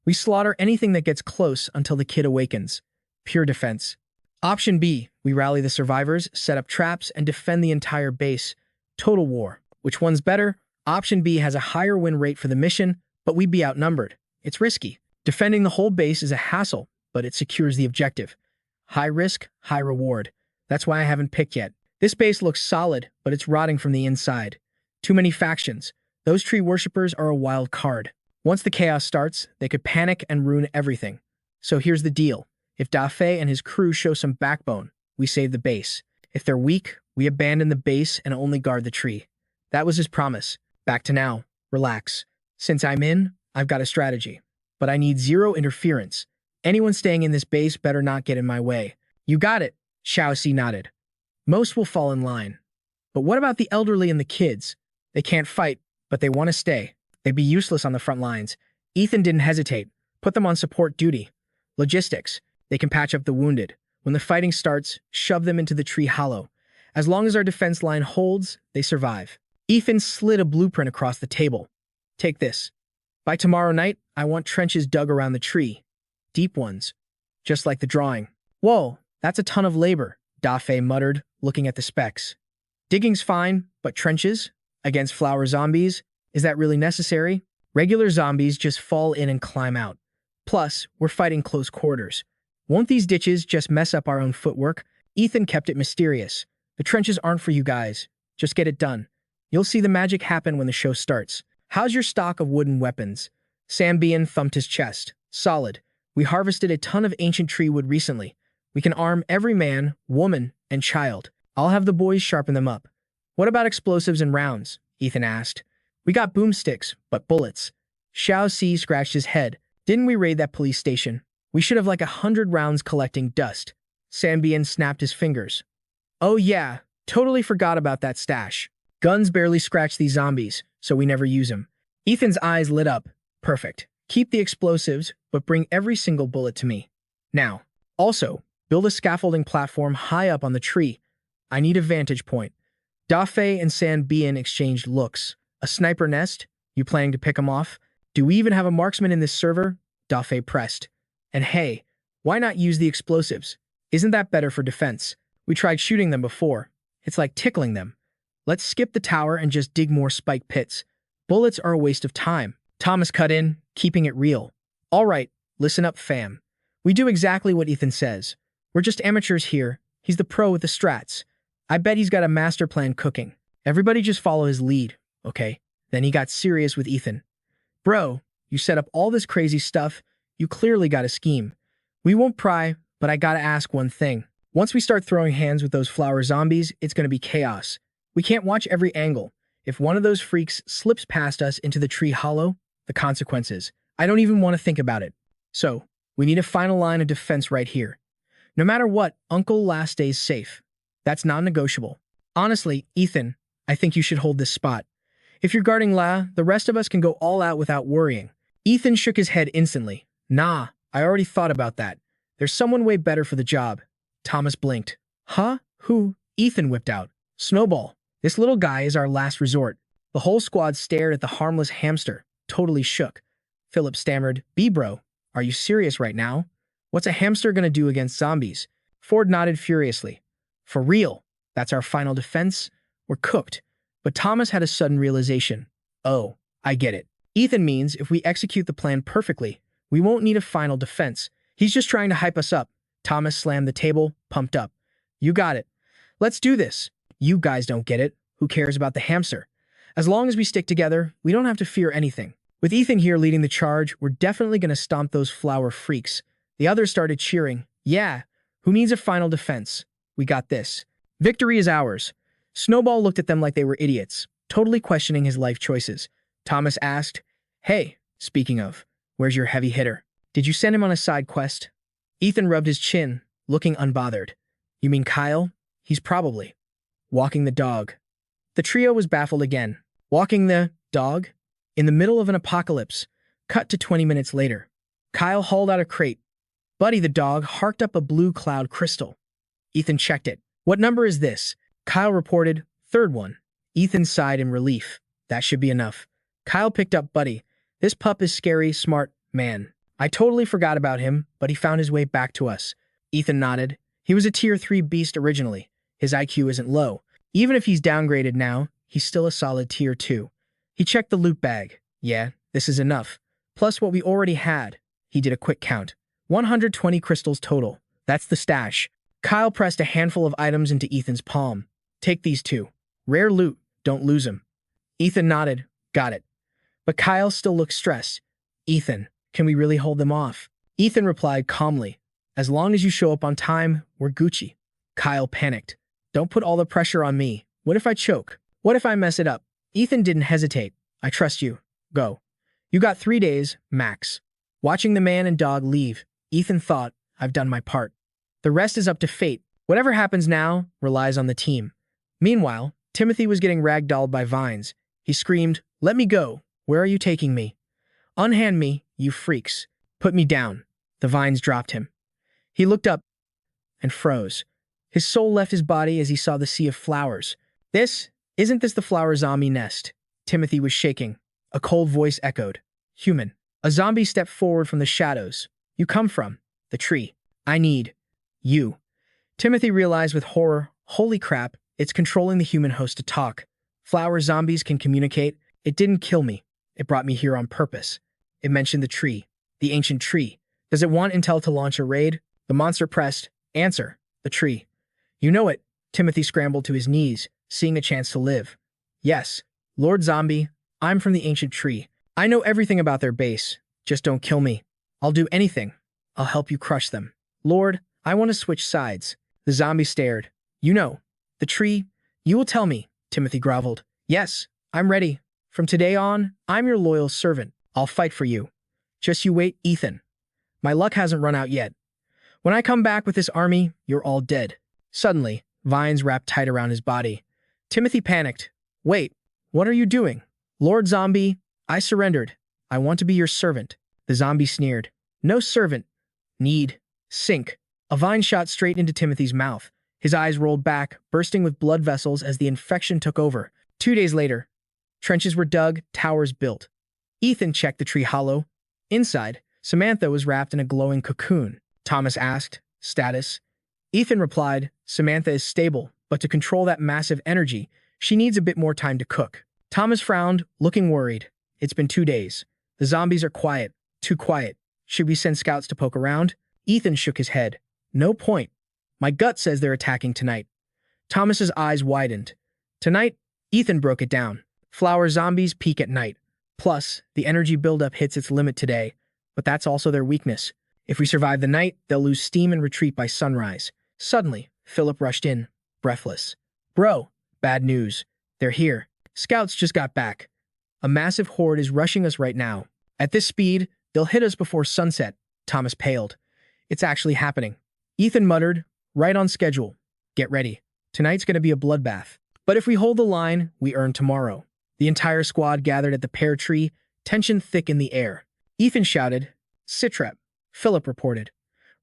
We slaughter anything that gets close until the kid awakens. Pure defense. Option B, we rally the survivors, set up traps, and defend the entire base. Total war. Which one's better? Option B has a higher win rate for the mission, but we'd be outnumbered. It's risky. Defending the whole base is a hassle, but it secures the objective. High risk, high reward. That's why I haven't picked yet. This base looks solid, but it's rotting from the inside. Too many factions. Those tree worshippers are a wild card. Once the chaos starts, they could panic and ruin everything. So here's the deal. If Dafei and his crew show some backbone, we save the base. If they're weak, we abandon the base and only guard the tree. That was his promise. Back to now. Relax. Since I'm in, I've got a strategy. But I need 0 interference. Anyone staying in this base better not get in my way. You got it, Xiaoxi nodded. Most will fall in line. But what about the elderly and the kids? They can't fight, but they want to stay. They'd be useless on the front lines. Ethan didn't hesitate. Put them on support duty. Logistics. They can patch up the wounded. When the fighting starts, shove them into the tree hollow. As long as our defense line holds, they survive. Ethan slid a blueprint across the table. Take this. By tomorrow night, I want trenches dug around the tree. Deep ones. Just like the drawing. Whoa, that's a ton of labor, Dafei muttered, looking at the specs. Digging's fine, but trenches? Against flower zombies? Is that really necessary? Regular zombies just fall in and climb out. Plus, we're fighting close quarters. Won't these ditches just mess up our own footwork? Ethan kept it mysterious. The trenches aren't for you guys. Just get it done. You'll see the magic happen when the show starts. How's your stock of wooden weapons? Sam Bien thumped his chest. Solid. We harvested a ton of ancient tree wood recently. We can arm every man, woman, and child. I'll have the boys sharpen them up. What about explosives and rounds? Ethan asked. We got boomsticks, but bullets. Xiao Si scratched his head. Didn't we raid that police station? We should have like 100 rounds collecting dust. Sam Bien snapped his fingers. Oh yeah, totally forgot about that stash. Guns barely scratch these zombies, so we never use them. Ethan's eyes lit up. Perfect. Keep the explosives, but bring every single bullet to me. Now, also, build a scaffolding platform high up on the tree. I need a vantage point. Dafei and San Bien exchanged looks. A sniper nest? You planning to pick him off? Do we even have a marksman in this server? Dafei pressed. And hey, why not use the explosives? Isn't that better for defense? We tried shooting them before. It's like tickling them. Let's skip the tower and just dig more spike pits. Bullets are a waste of time. Thomas cut in, keeping it real. All right, listen up, fam. We do exactly what Ethan says. We're just amateurs here. He's the pro with the strats. I bet he's got a master plan cooking. Everybody just follow his lead, okay? Then he got serious with Ethan. Bro, you set up all this crazy stuff. You clearly got a scheme. We won't pry, but I gotta ask one thing. Once we start throwing hands with those flower zombies, it's gonna be chaos. We can't watch every angle. If one of those freaks slips past us into the tree hollow, the consequences. I don't even want to think about it. So, we need a final line of defense right here. No matter what, Uncle La stays safe. That's non-negotiable. Honestly, Ethan, I think you should hold this spot. If you're guarding La, the rest of us can go all out without worrying. Ethan shook his head instantly. Nah, I already thought about that. There's someone way better for the job. Thomas blinked. Huh? Who? Ethan whipped out. Snowball. This little guy is our last resort. The whole squad stared at the harmless hamster, totally shook. Philip stammered, bro, are you serious right now? What's a hamster gonna do against zombies? Ford nodded furiously. For real, that's our final defense? We're cooked. But Thomas had a sudden realization. Oh, I get it. Ethan means if we execute the plan perfectly, we won't need a final defense. He's just trying to hype us up. Thomas slammed the table, pumped up. You got it. Let's do this. You guys don't get it. Who cares about the hamster? As long as we stick together, we don't have to fear anything. With Ethan here leading the charge, we're definitely going to stomp those flower freaks. The others started cheering. Yeah, who needs a final defense? We got this. Victory is ours. Snowball looked at them like they were idiots, totally questioning his life choices. Thomas asked, Hey, speaking of, where's your heavy hitter? Did you send him on a side quest? Ethan rubbed his chin, looking unbothered. You mean Kyle? He's probably walking the dog. The trio was baffled again. Walking the dog? In the middle of an apocalypse. Cut to 20 minutes later. Kyle hauled out a crate. Buddy the dog harked up a blue cloud crystal. Ethan checked it. What number is this? Kyle reported, third one. Ethan sighed in relief. That should be enough. Kyle picked up Buddy. This pup is scary, smart, man. I totally forgot about him, but he found his way back to us. Ethan nodded. He was a tier 3 beast originally. His IQ isn't low. Even if he's downgraded now, he's still a solid tier 2. He checked the loot bag. Yeah, this is enough. Plus what we already had. He did a quick count. 120 crystals total. That's the stash. Kyle pressed a handful of items into Ethan's palm. Take these two. Rare loot. Don't lose them. Ethan nodded. Got it. But Kyle still looked stressed. Ethan, can we really hold them off? Ethan replied calmly. As long as you show up on time, we're Gucci. Kyle panicked. Don't put all the pressure on me. What if I choke? What if I mess it up? Ethan didn't hesitate. I trust you. Go. You got 3 days, max. Watching the man and dog leave, Ethan thought, I've done my part. The rest is up to fate. Whatever happens now relies on the team. Meanwhile, Timothy was getting ragdolled by vines. He screamed, Let me go. Where are you taking me? Unhand me, you freaks. Put me down. The vines dropped him. He looked up and froze. His soul left his body as he saw the sea of flowers. Isn't this the flower zombie nest? Timothy was shaking. A cold voice echoed. Human. A zombie stepped forward from the shadows. You come from the tree. I need you. Timothy realized with horror, holy crap, it's controlling the human host to talk. Flower zombies can communicate. It didn't kill me. It brought me here on purpose. It mentioned the tree. The ancient tree. Does it want intel to launch a raid? The monster pressed. Answer. The tree. You know it. Timothy scrambled to his knees, seeing a chance to live. Yes, Lord Zombie, I'm from the ancient tree. I know everything about their base. Just don't kill me. I'll do anything. I'll help you crush them. Lord, I want to switch sides. The zombie stared. You know, the tree. You will tell me, Timothy groveled. Yes, I'm ready. From today on, I'm your loyal servant. I'll fight for you. Just you wait, Ethan. My luck hasn't run out yet. When I come back with this army, you're all dead. Suddenly, vines wrapped tight around his body. Timothy panicked. Wait, what are you doing? Lord Zombie, I surrendered. I want to be your servant. The zombie sneered. No servant. Need. Sink. A vine shot straight into Timothy's mouth. His eyes rolled back, bursting with blood vessels as the infection took over. 2 days later, trenches were dug, towers built. Ethan checked the tree hollow. Inside, Samantha was wrapped in a glowing cocoon. Thomas asked, status? Ethan replied, Samantha is stable, but to control that massive energy, she needs a bit more time to cook. Thomas frowned, looking worried. It's been 2 days. The zombies are quiet. Too quiet. Should we send scouts to poke around? Ethan shook his head. No point. My gut says they're attacking tonight. Thomas's eyes widened. Tonight? Ethan broke it down. Flower zombies peak at night. Plus, the energy buildup hits its limit today, but that's also their weakness. If we survive the night, they'll lose steam and retreat by sunrise. Suddenly, Philip rushed in, breathless. Bro, bad news. They're here. Scouts just got back. A massive horde is rushing us right now. At this speed, they'll hit us before sunset. Thomas paled. It's actually happening. Ethan muttered, right on schedule. Get ready. Tonight's going to be a bloodbath. But if we hold the line, we earn tomorrow. The entire squad gathered at the pear tree, tension thick in the air. Ethan shouted, Sitrep. Philip reported.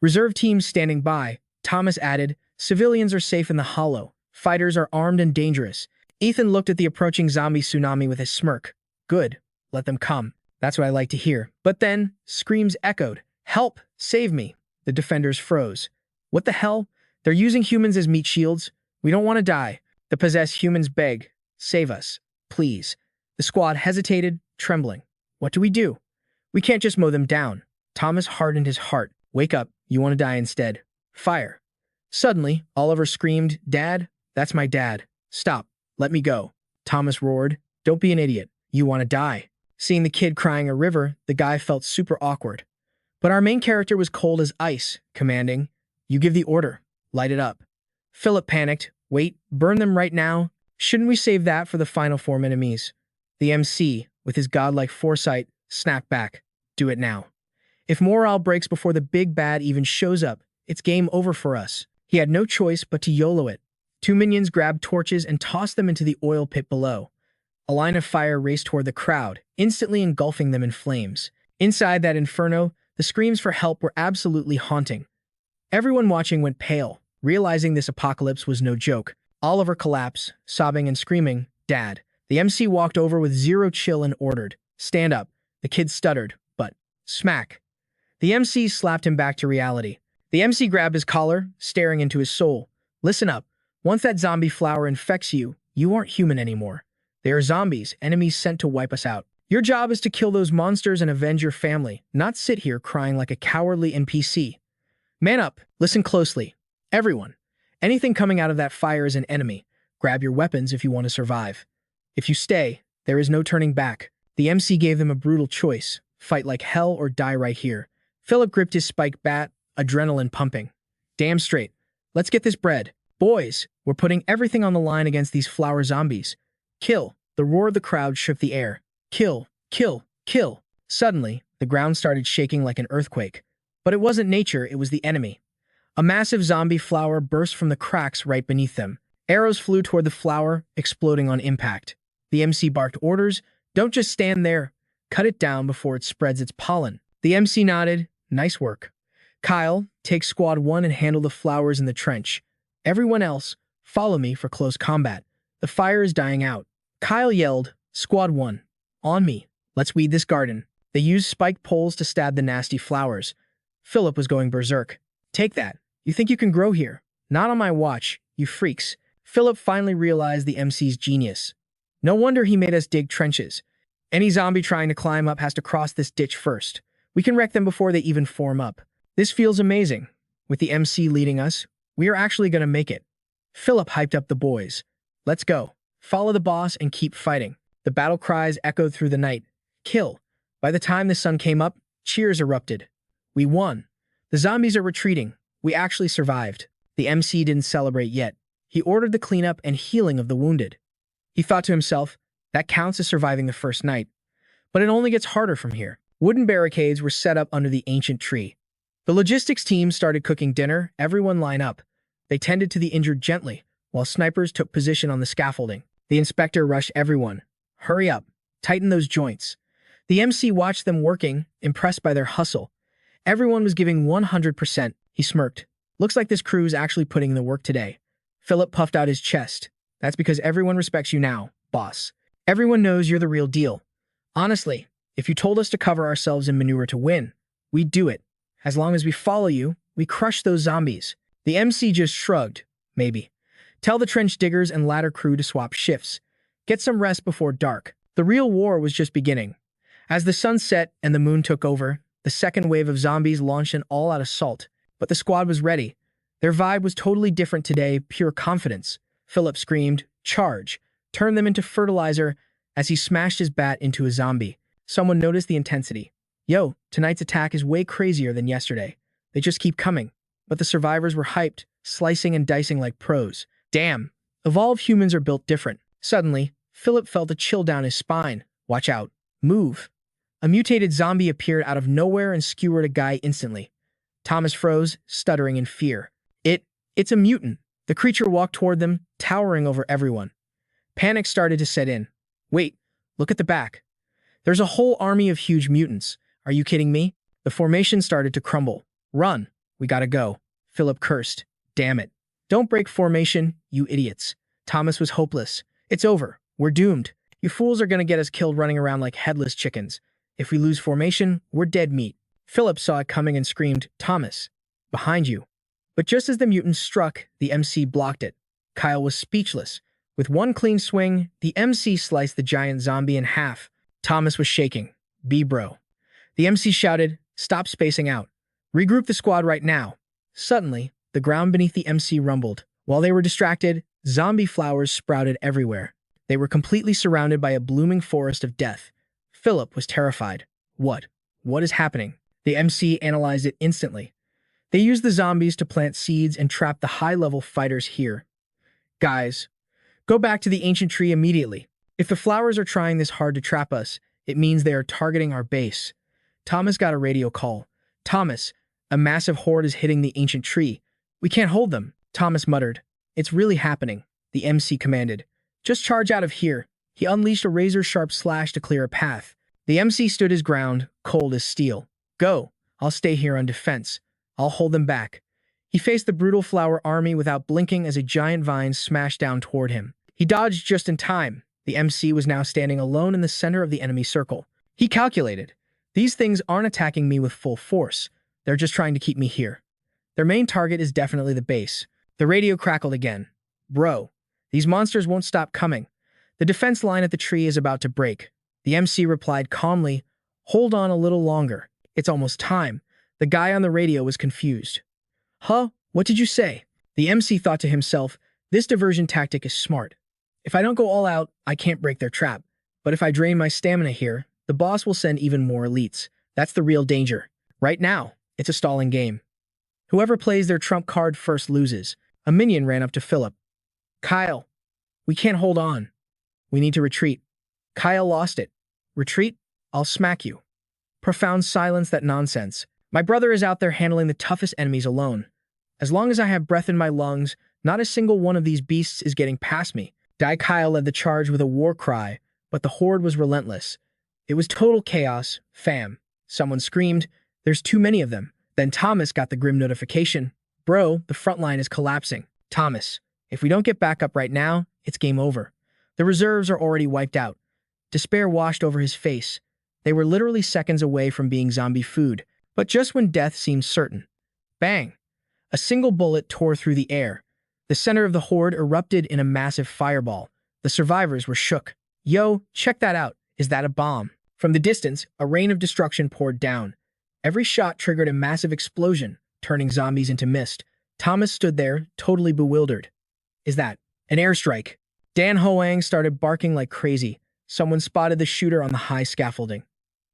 Reserve teams standing by. Thomas added, civilians are safe in the hollow. Fighters are armed and dangerous. Ethan looked at the approaching zombie tsunami with a smirk. Good. Let them come. That's what I like to hear. But then, screams echoed. Help! Save me! The defenders froze. What the hell? They're using humans as meat shields. We don't want to die. The possessed humans beg. Save us. Please. The squad hesitated, trembling. What do? We can't just mow them down. Thomas hardened his heart. Wake up. You want to die instead. Fire. Suddenly, Oliver screamed, Dad? That's my dad. Stop. Let me go. Thomas roared. Don't be an idiot. You want to die. Seeing the kid crying a river, the guy felt super awkward. But our main character was cold as ice, commanding, You give the order. Light it up. Philip panicked. Wait, burn them right now? Shouldn't we save that for the final form enemies? The MC, with his godlike foresight, snapped back. Do it now. If morale breaks before the big bad even shows up, it's game over for us. He had no choice but to YOLO it. 2 minions grabbed torches and tossed them into the oil pit below. A line of fire raced toward the crowd, instantly engulfing them in flames. Inside that inferno, the screams for help were absolutely haunting. Everyone watching went pale, realizing this apocalypse was no joke. Oliver collapsed, sobbing and screaming, Dad. The MC walked over with zero chill and ordered, Stand up. The kid stuttered, but smack. The MC slapped him back to reality. The MC grabbed his collar, staring into his soul. Listen up. Once that zombie flower infects you, you aren't human anymore. They are zombies, enemies sent to wipe us out. Your job is to kill those monsters and avenge your family, not sit here crying like a cowardly NPC. Man up. Listen closely. Everyone. Anything coming out of that fire is an enemy. Grab your weapons if you want to survive. If you stay, there is no turning back. The MC gave them a brutal choice. Fight like hell or die right here. Philip gripped his spiked bat, adrenaline pumping. Damn straight. Let's get this bread. Boys, we're putting everything on the line against these flower zombies. Kill. The roar of the crowd shook the air. Kill, kill, kill. Suddenly, the ground started shaking like an earthquake. But it wasn't nature, it was the enemy. A massive zombie flower burst from the cracks right beneath them. Arrows flew toward the flower, exploding on impact. The MC barked orders, Don't just stand there. Cut it down before it spreads its pollen. The MC nodded, Nice work. Kyle, take squad 1 and handle the flowers in the trench. Everyone else, follow me for close combat. The fire is dying out. Kyle yelled, Squad 1, on me. Let's weed this garden. They used spiked poles to stab the nasty flowers. Philip was going berserk. Take that. You think you can grow here? Not on my watch, you freaks. Philip finally realized the MC's genius. No wonder he made us dig trenches. Any zombie trying to climb up has to cross this ditch first. We can wreck them before they even form up. This feels amazing. With the MC leading us, we are actually going to make it. Philip hyped up the boys. Let's go. Follow the boss and keep fighting. The battle cries echoed through the night. Kill. By the time the sun came up, cheers erupted. We won. The zombies are retreating. We actually survived. The MC didn't celebrate yet. He ordered the cleanup and healing of the wounded. He thought to himself, that counts as surviving the first night. But it only gets harder from here. Wooden barricades were set up under the ancient tree. The logistics team started cooking dinner. Everyone line up. They tended to the injured gently, while snipers took position on the scaffolding. The inspector rushed everyone. Hurry up. Tighten those joints. The MC watched them working, impressed by their hustle. Everyone was giving 100%. He smirked. Looks like this crew's actually putting in the work today. Philip puffed out his chest. That's because everyone respects you now, boss. Everyone knows you're the real deal. Honestly, if you told us to cover ourselves in manure to win, we'd do it. As long as we follow you, we crush those zombies. The MC just shrugged. Maybe. Tell the trench diggers and ladder crew to swap shifts. Get some rest before dark. The real war was just beginning. As the sun set and the moon took over, the second wave of zombies launched an all-out assault. But the squad was ready. Their vibe was totally different today, pure confidence. Philip screamed, "Charge!" Turn them into fertilizer as he smashed his bat into a zombie. Someone noticed the intensity. Yo, tonight's attack is way crazier than yesterday. They just keep coming. But the survivors were hyped, slicing and dicing like pros. Damn, evolved humans are built different. Suddenly, Philip felt a chill down his spine. Watch out. Move. A mutated zombie appeared out of nowhere and skewered a guy instantly. Thomas froze, stuttering in fear. It's a mutant. The creature walked toward them, towering over everyone. Panic started to set in. Wait, look at the back. There's a whole army of huge mutants. Are you kidding me? The formation started to crumble. Run. We gotta go. Philip cursed. Damn it. Don't break formation, you idiots. Thomas was hopeless. It's over. We're doomed. You fools are gonna get us killed running around like headless chickens. If we lose formation, we're dead meat. Philip saw it coming and screamed, Thomas, behind you. But just as the mutant struck, the MC blocked it. Kyle was speechless. With one clean swing, the MC sliced the giant zombie in half. Thomas was shaking. Bro. The MC shouted, stop spacing out. Regroup the squad right now. Suddenly, the ground beneath the MC rumbled. While they were distracted, zombie flowers sprouted everywhere. They were completely surrounded by a blooming forest of death. Philip was terrified. What? What is happening? The MC analyzed it instantly. They used the zombies to plant seeds and trap the high-level fighters here. Guys, go back to the ancient tree immediately. If the flowers are trying this hard to trap us, it means they are targeting our base. Thomas got a radio call. Thomas, a massive horde is hitting the ancient tree. We can't hold them, Thomas muttered. It's really happening, the MC commanded. Just charge out of here. He unleashed a razor-sharp slash to clear a path. The MC stood his ground, cold as steel. Go. I'll stay here on defense. I'll hold them back. He faced the brutal flower army without blinking as a giant vine smashed down toward him. He dodged just in time. The MC was now standing alone in the center of the enemy circle. He calculated. These things aren't attacking me with full force. They're just trying to keep me here. Their main target is definitely the base. The radio crackled again. Bro, these monsters won't stop coming. The defense line at the tree is about to break. The MC replied calmly, hold on a little longer. It's almost time. The guy on the radio was confused. Huh? What did you say? The MC thought to himself, this diversion tactic is smart. If I don't go all out, I can't break their trap. But if I drain my stamina here, the boss will send even more elites. That's the real danger. Right now, it's a stalling game. Whoever plays their trump card first loses. A minion ran up to Philip. Kyle, we can't hold on. We need to retreat. Kyle lost it. Retreat? I'll smack you. Profound silence, that nonsense. My brother is out there handling the toughest enemies alone. As long as I have breath in my lungs, not a single one of these beasts is getting past me. Kyle led the charge with a war cry, but the horde was relentless. It was total chaos, fam. Someone screamed, there's too many of them. Then Thomas got the grim notification. Bro, the front line is collapsing. Thomas, if we don't get back up right now, it's game over. The reserves are already wiped out. Despair washed over his face. They were literally seconds away from being zombie food. But just when death seemed certain, bang! A single bullet tore through the air. The center of the horde erupted in a massive fireball. The survivors were shook. Yo, check that out. Is that a bomb? From the distance, a rain of destruction poured down. Every shot triggered a massive explosion, turning zombies into mist. Thomas stood there, totally bewildered. Is that an airstrike? Dan Hoang started barking like crazy. Someone spotted the shooter on the high scaffolding.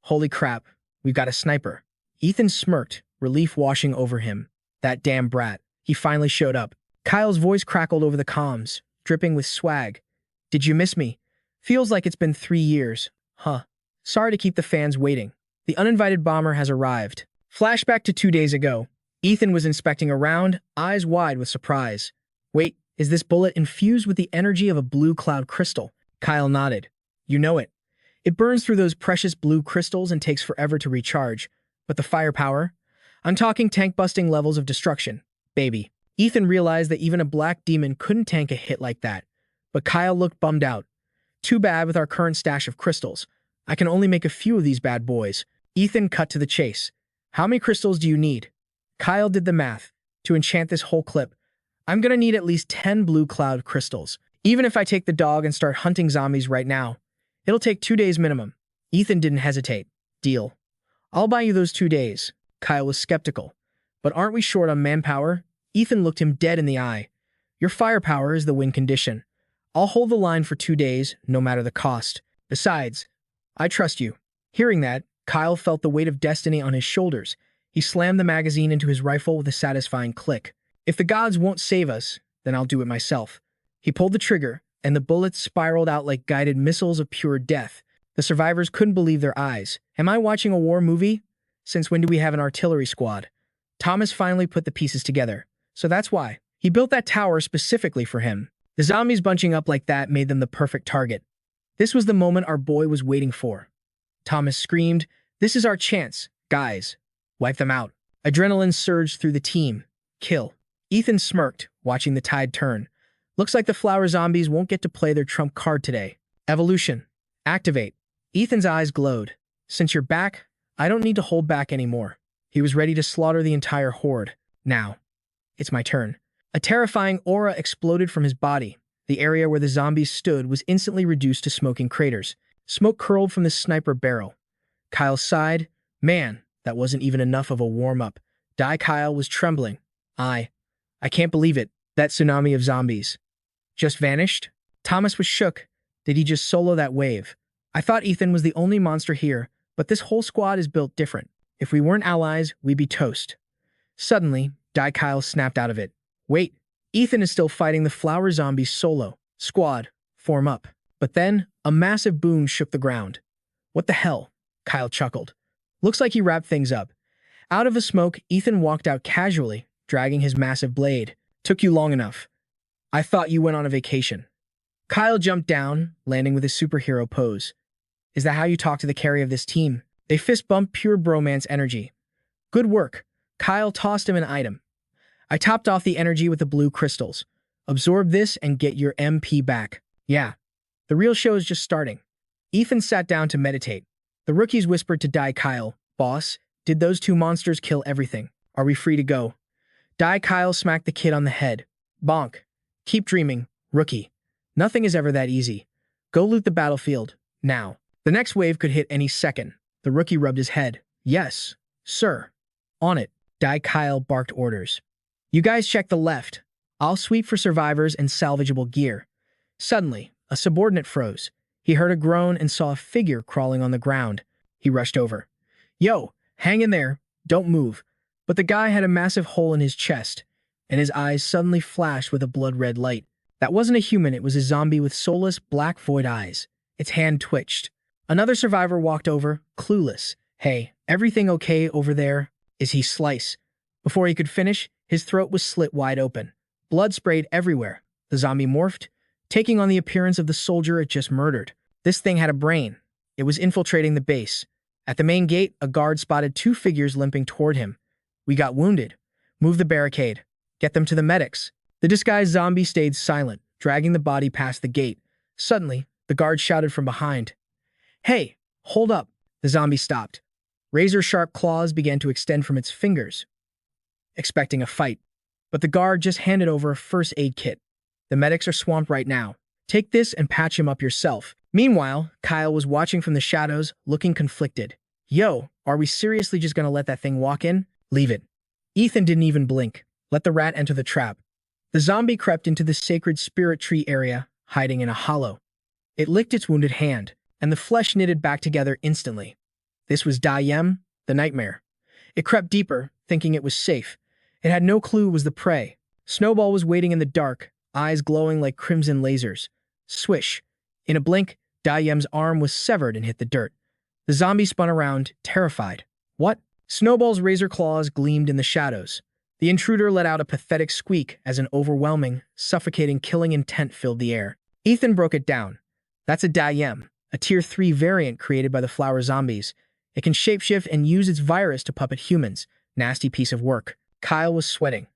Holy crap, we've got a sniper. Ethan smirked, relief washing over him. That damn brat. He finally showed up. Kyle's voice crackled over the comms, dripping with swag. Did you miss me? Feels like it's been 3 years. Huh. Sorry to keep the fans waiting. The uninvited bomber has arrived. Flashback to 2 days ago. Ethan was inspecting around, eyes wide with surprise. Wait, is this bullet infused with the energy of a blue cloud crystal? Kyle nodded. You know it. It burns through those precious blue crystals and takes forever to recharge. But the firepower? I'm talking tank-busting levels of destruction. Baby. Ethan realized that even a black demon couldn't tank a hit like that. But Kyle looked bummed out. Too bad with our current stash of crystals. I can only make a few of these bad boys. Ethan cut to the chase. How many crystals do you need? Kyle did the math. To enchant this whole clip, I'm gonna need at least 10 blue cloud crystals. Even if I take the dog and start hunting zombies right now, it'll take 2 days minimum. Ethan didn't hesitate. Deal. I'll buy you those 2 days. Kyle was skeptical. But aren't we short on manpower? Ethan looked him dead in the eye. Your firepower is the win condition. I'll hold the line for 2 days, no matter the cost. Besides, I trust you. Hearing that, Kyle felt the weight of destiny on his shoulders. He slammed the magazine into his rifle with a satisfying click. If the gods won't save us, then I'll do it myself. He pulled the trigger, and the bullets spiraled out like guided missiles of pure death. The survivors couldn't believe their eyes. Am I watching a war movie? Since when do we have an artillery squad? Thomas finally put the pieces together. So that's why. He built that tower specifically for him. The zombies bunching up like that made them the perfect target. This was the moment our boy was waiting for. Thomas screamed, "This is our chance, guys. Wipe them out." Adrenaline surged through the team. Kill. Ethan smirked, watching the tide turn. Looks like the flower zombies won't get to play their trump card today. Evolution. Activate. Ethan's eyes glowed. Since you're back, I don't need to hold back anymore. He was ready to slaughter the entire horde. Now, it's my turn. A terrifying aura exploded from his body. The area where the zombies stood was instantly reduced to smoking craters. Smoke curled from the sniper barrel. Kyle sighed. Man, that wasn't even enough of a warm-up. Kyle was trembling. I can't believe it. That tsunami of zombies just vanished? Thomas was shook. Did he just solo that wave? I thought Ethan was the only monster here, but this whole squad is built different. If we weren't allies, we'd be toast. Suddenly, Kyle snapped out of it. Wait, Ethan is still fighting the flower zombies solo. Squad, form up. But then, a massive boom shook the ground. What the hell? Kyle chuckled. Looks like he wrapped things up. Out of the smoke, Ethan walked out casually, dragging his massive blade. Took you long enough. I thought you went on a vacation. Kyle jumped down, landing with his superhero pose. Is that how you talk to the carry of this team? They fist bumped pure bromance energy. Good work. Kyle tossed him an item. I topped off the energy with the blue crystals. Absorb this and get your MP back. Yeah. The real show is just starting. Ethan sat down to meditate. The rookies whispered to Kyle, Boss, did those 2 monsters kill everything? Are we free to go? Kyle smacked the kid on the head. Bonk. Keep dreaming, rookie. Nothing is ever that easy. Go loot the battlefield, now. The next wave could hit any second. The rookie rubbed his head. Yes, sir. On it. Kyle barked orders. You guys check the left. I'll sweep for survivors and salvageable gear. Suddenly, a subordinate froze. He heard a groan and saw a figure crawling on the ground. He rushed over. Yo, hang in there. Don't move. But the guy had a massive hole in his chest, and his eyes suddenly flashed with a blood-red light. That wasn't a human, it was a zombie with soulless, black void eyes. Its hand twitched. Another survivor walked over, clueless. Hey, everything okay over there? Is he Slice? Before he could finish, his throat was slit wide open. Blood sprayed everywhere. The zombie morphed, taking on the appearance of the soldier it just murdered. This thing had a brain. It was infiltrating the base. At the main gate, a guard spotted 2 figures limping toward him. We got wounded. Move the barricade. Get them to the medics. The disguised zombie stayed silent, dragging the body past the gate. Suddenly, the guard shouted from behind. Hey, hold up. The zombie stopped. Razor-sharp claws began to extend from its fingers, expecting a fight. But the guard just handed over a first aid kit. The medics are swamped right now. Take this and patch him up yourself. Meanwhile, Kyle was watching from the shadows, looking conflicted. Yo, are we seriously just gonna let that thing walk in? Leave it. Ethan didn't even blink. Let the rat enter the trap. The zombie crept into the sacred spirit tree area, hiding in a hollow. It licked its wounded hand, and the flesh knitted back together instantly. This was Dayem, the nightmare. It crept deeper, thinking it was safe. It had no clue it was the prey. Snowball was waiting in the dark, eyes glowing like crimson lasers. Swish. In a blink, Dayem's arm was severed and hit the dirt. The zombie spun around, terrified. What? Snowball's razor claws gleamed in the shadows. The intruder let out a pathetic squeak as an overwhelming, suffocating killing intent filled the air. Ethan broke it down. That's a Dayem, a Tier 3 variant created by the flower zombies. It can shapeshift and use its virus to puppet humans. Nasty piece of work. Kyle was sweating.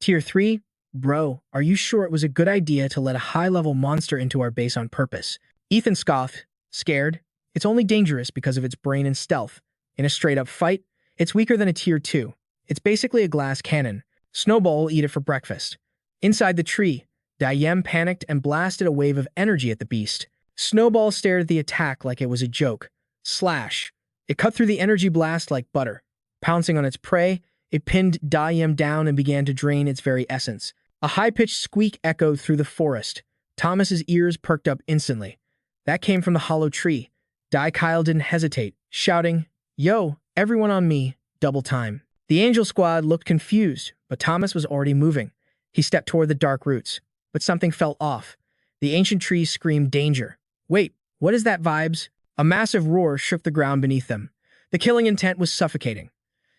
Tier 3? Bro, are you sure it was a good idea to let a high-level monster into our base on purpose? Ethan scoffed, scared. It's only dangerous because of its brain and stealth. In a straight-up fight, it's weaker than a Tier 2. It's basically a glass cannon. Snowball will eat it for breakfast. Inside the tree, Dayem panicked and blasted a wave of energy at the beast. Snowball stared at the attack like it was a joke. Slash. It cut through the energy blast like butter. Pouncing on its prey, it pinned Dayem down and began to drain its very essence. A high-pitched squeak echoed through the forest. Thomas's ears perked up instantly. That came from the hollow tree. Kyle didn't hesitate, shouting, "Yo, everyone on me, double time." The Angel Squad looked confused, but Thomas was already moving. He stepped toward the dark roots, but something felt off. The ancient tree screamed danger. Wait, what is that vibes? A massive roar shook the ground beneath them. The killing intent was suffocating.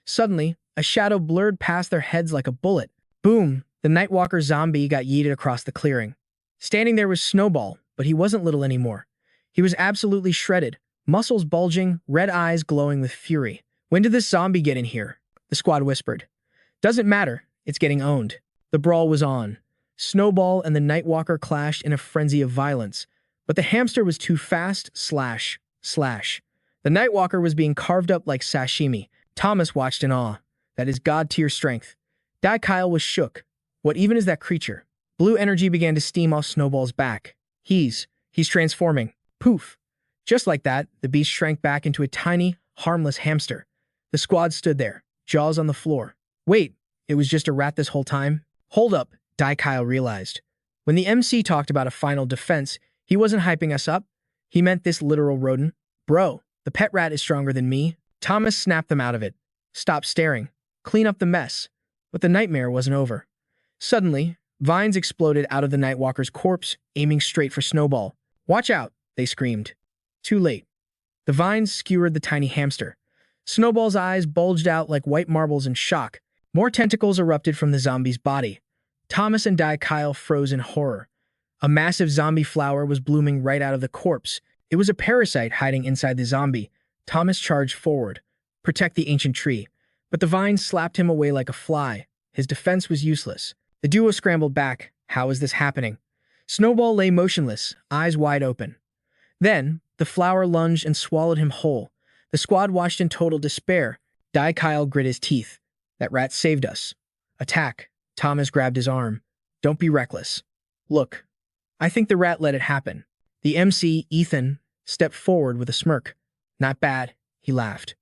Suddenly, a shadow blurred past their heads like a bullet. Boom! The Nightwalker zombie got yeeted across the clearing. Standing there was Snowball, but he wasn't little anymore. He was absolutely shredded, muscles bulging, red eyes glowing with fury. When did this zombie get in here? The squad whispered. Doesn't matter, it's getting owned. The brawl was on. Snowball and the Nightwalker clashed in a frenzy of violence, but the hamster was too fast. Slash. The Nightwalker was being carved up like sashimi. Thomas watched in awe. That is god-tier strength. Kyle was shook. What even is that creature? Blue energy began to steam off Snowball's back. He's transforming. Poof. Just like that, the beast shrank back into a tiny, harmless hamster. The squad stood there, jaws on the floor. Wait, it was just a rat this whole time? Hold up, Kyle realized. When the MC talked about a final defense, he wasn't hyping us up. He meant this literal rodent. Bro, the pet rat is stronger than me. Thomas snapped them out of it. Stop staring. Clean up the mess. But the nightmare wasn't over. Suddenly, vines exploded out of the Nightwalker's corpse, aiming straight for Snowball. Watch out, they screamed. Too late. The vines skewered the tiny hamster. Snowball's eyes bulged out like white marbles in shock. More tentacles erupted from the zombie's body. Thomas and Kyle froze in horror. A massive zombie flower was blooming right out of the corpse. It was a parasite hiding inside the zombie. Thomas charged forward. Protect the ancient tree. But the vines slapped him away like a fly. His defense was useless. The duo scrambled back. How is this happening? Snowball lay motionless, eyes wide open. Then, the flower lunged and swallowed him whole. The squad watched in total despair. Kyle grit his teeth. That rat saved us. Attack. Thomas grabbed his arm. Don't be reckless. Look. I think the rat let it happen. The MC, Ethan, stepped forward with a smirk. Not bad, he laughed.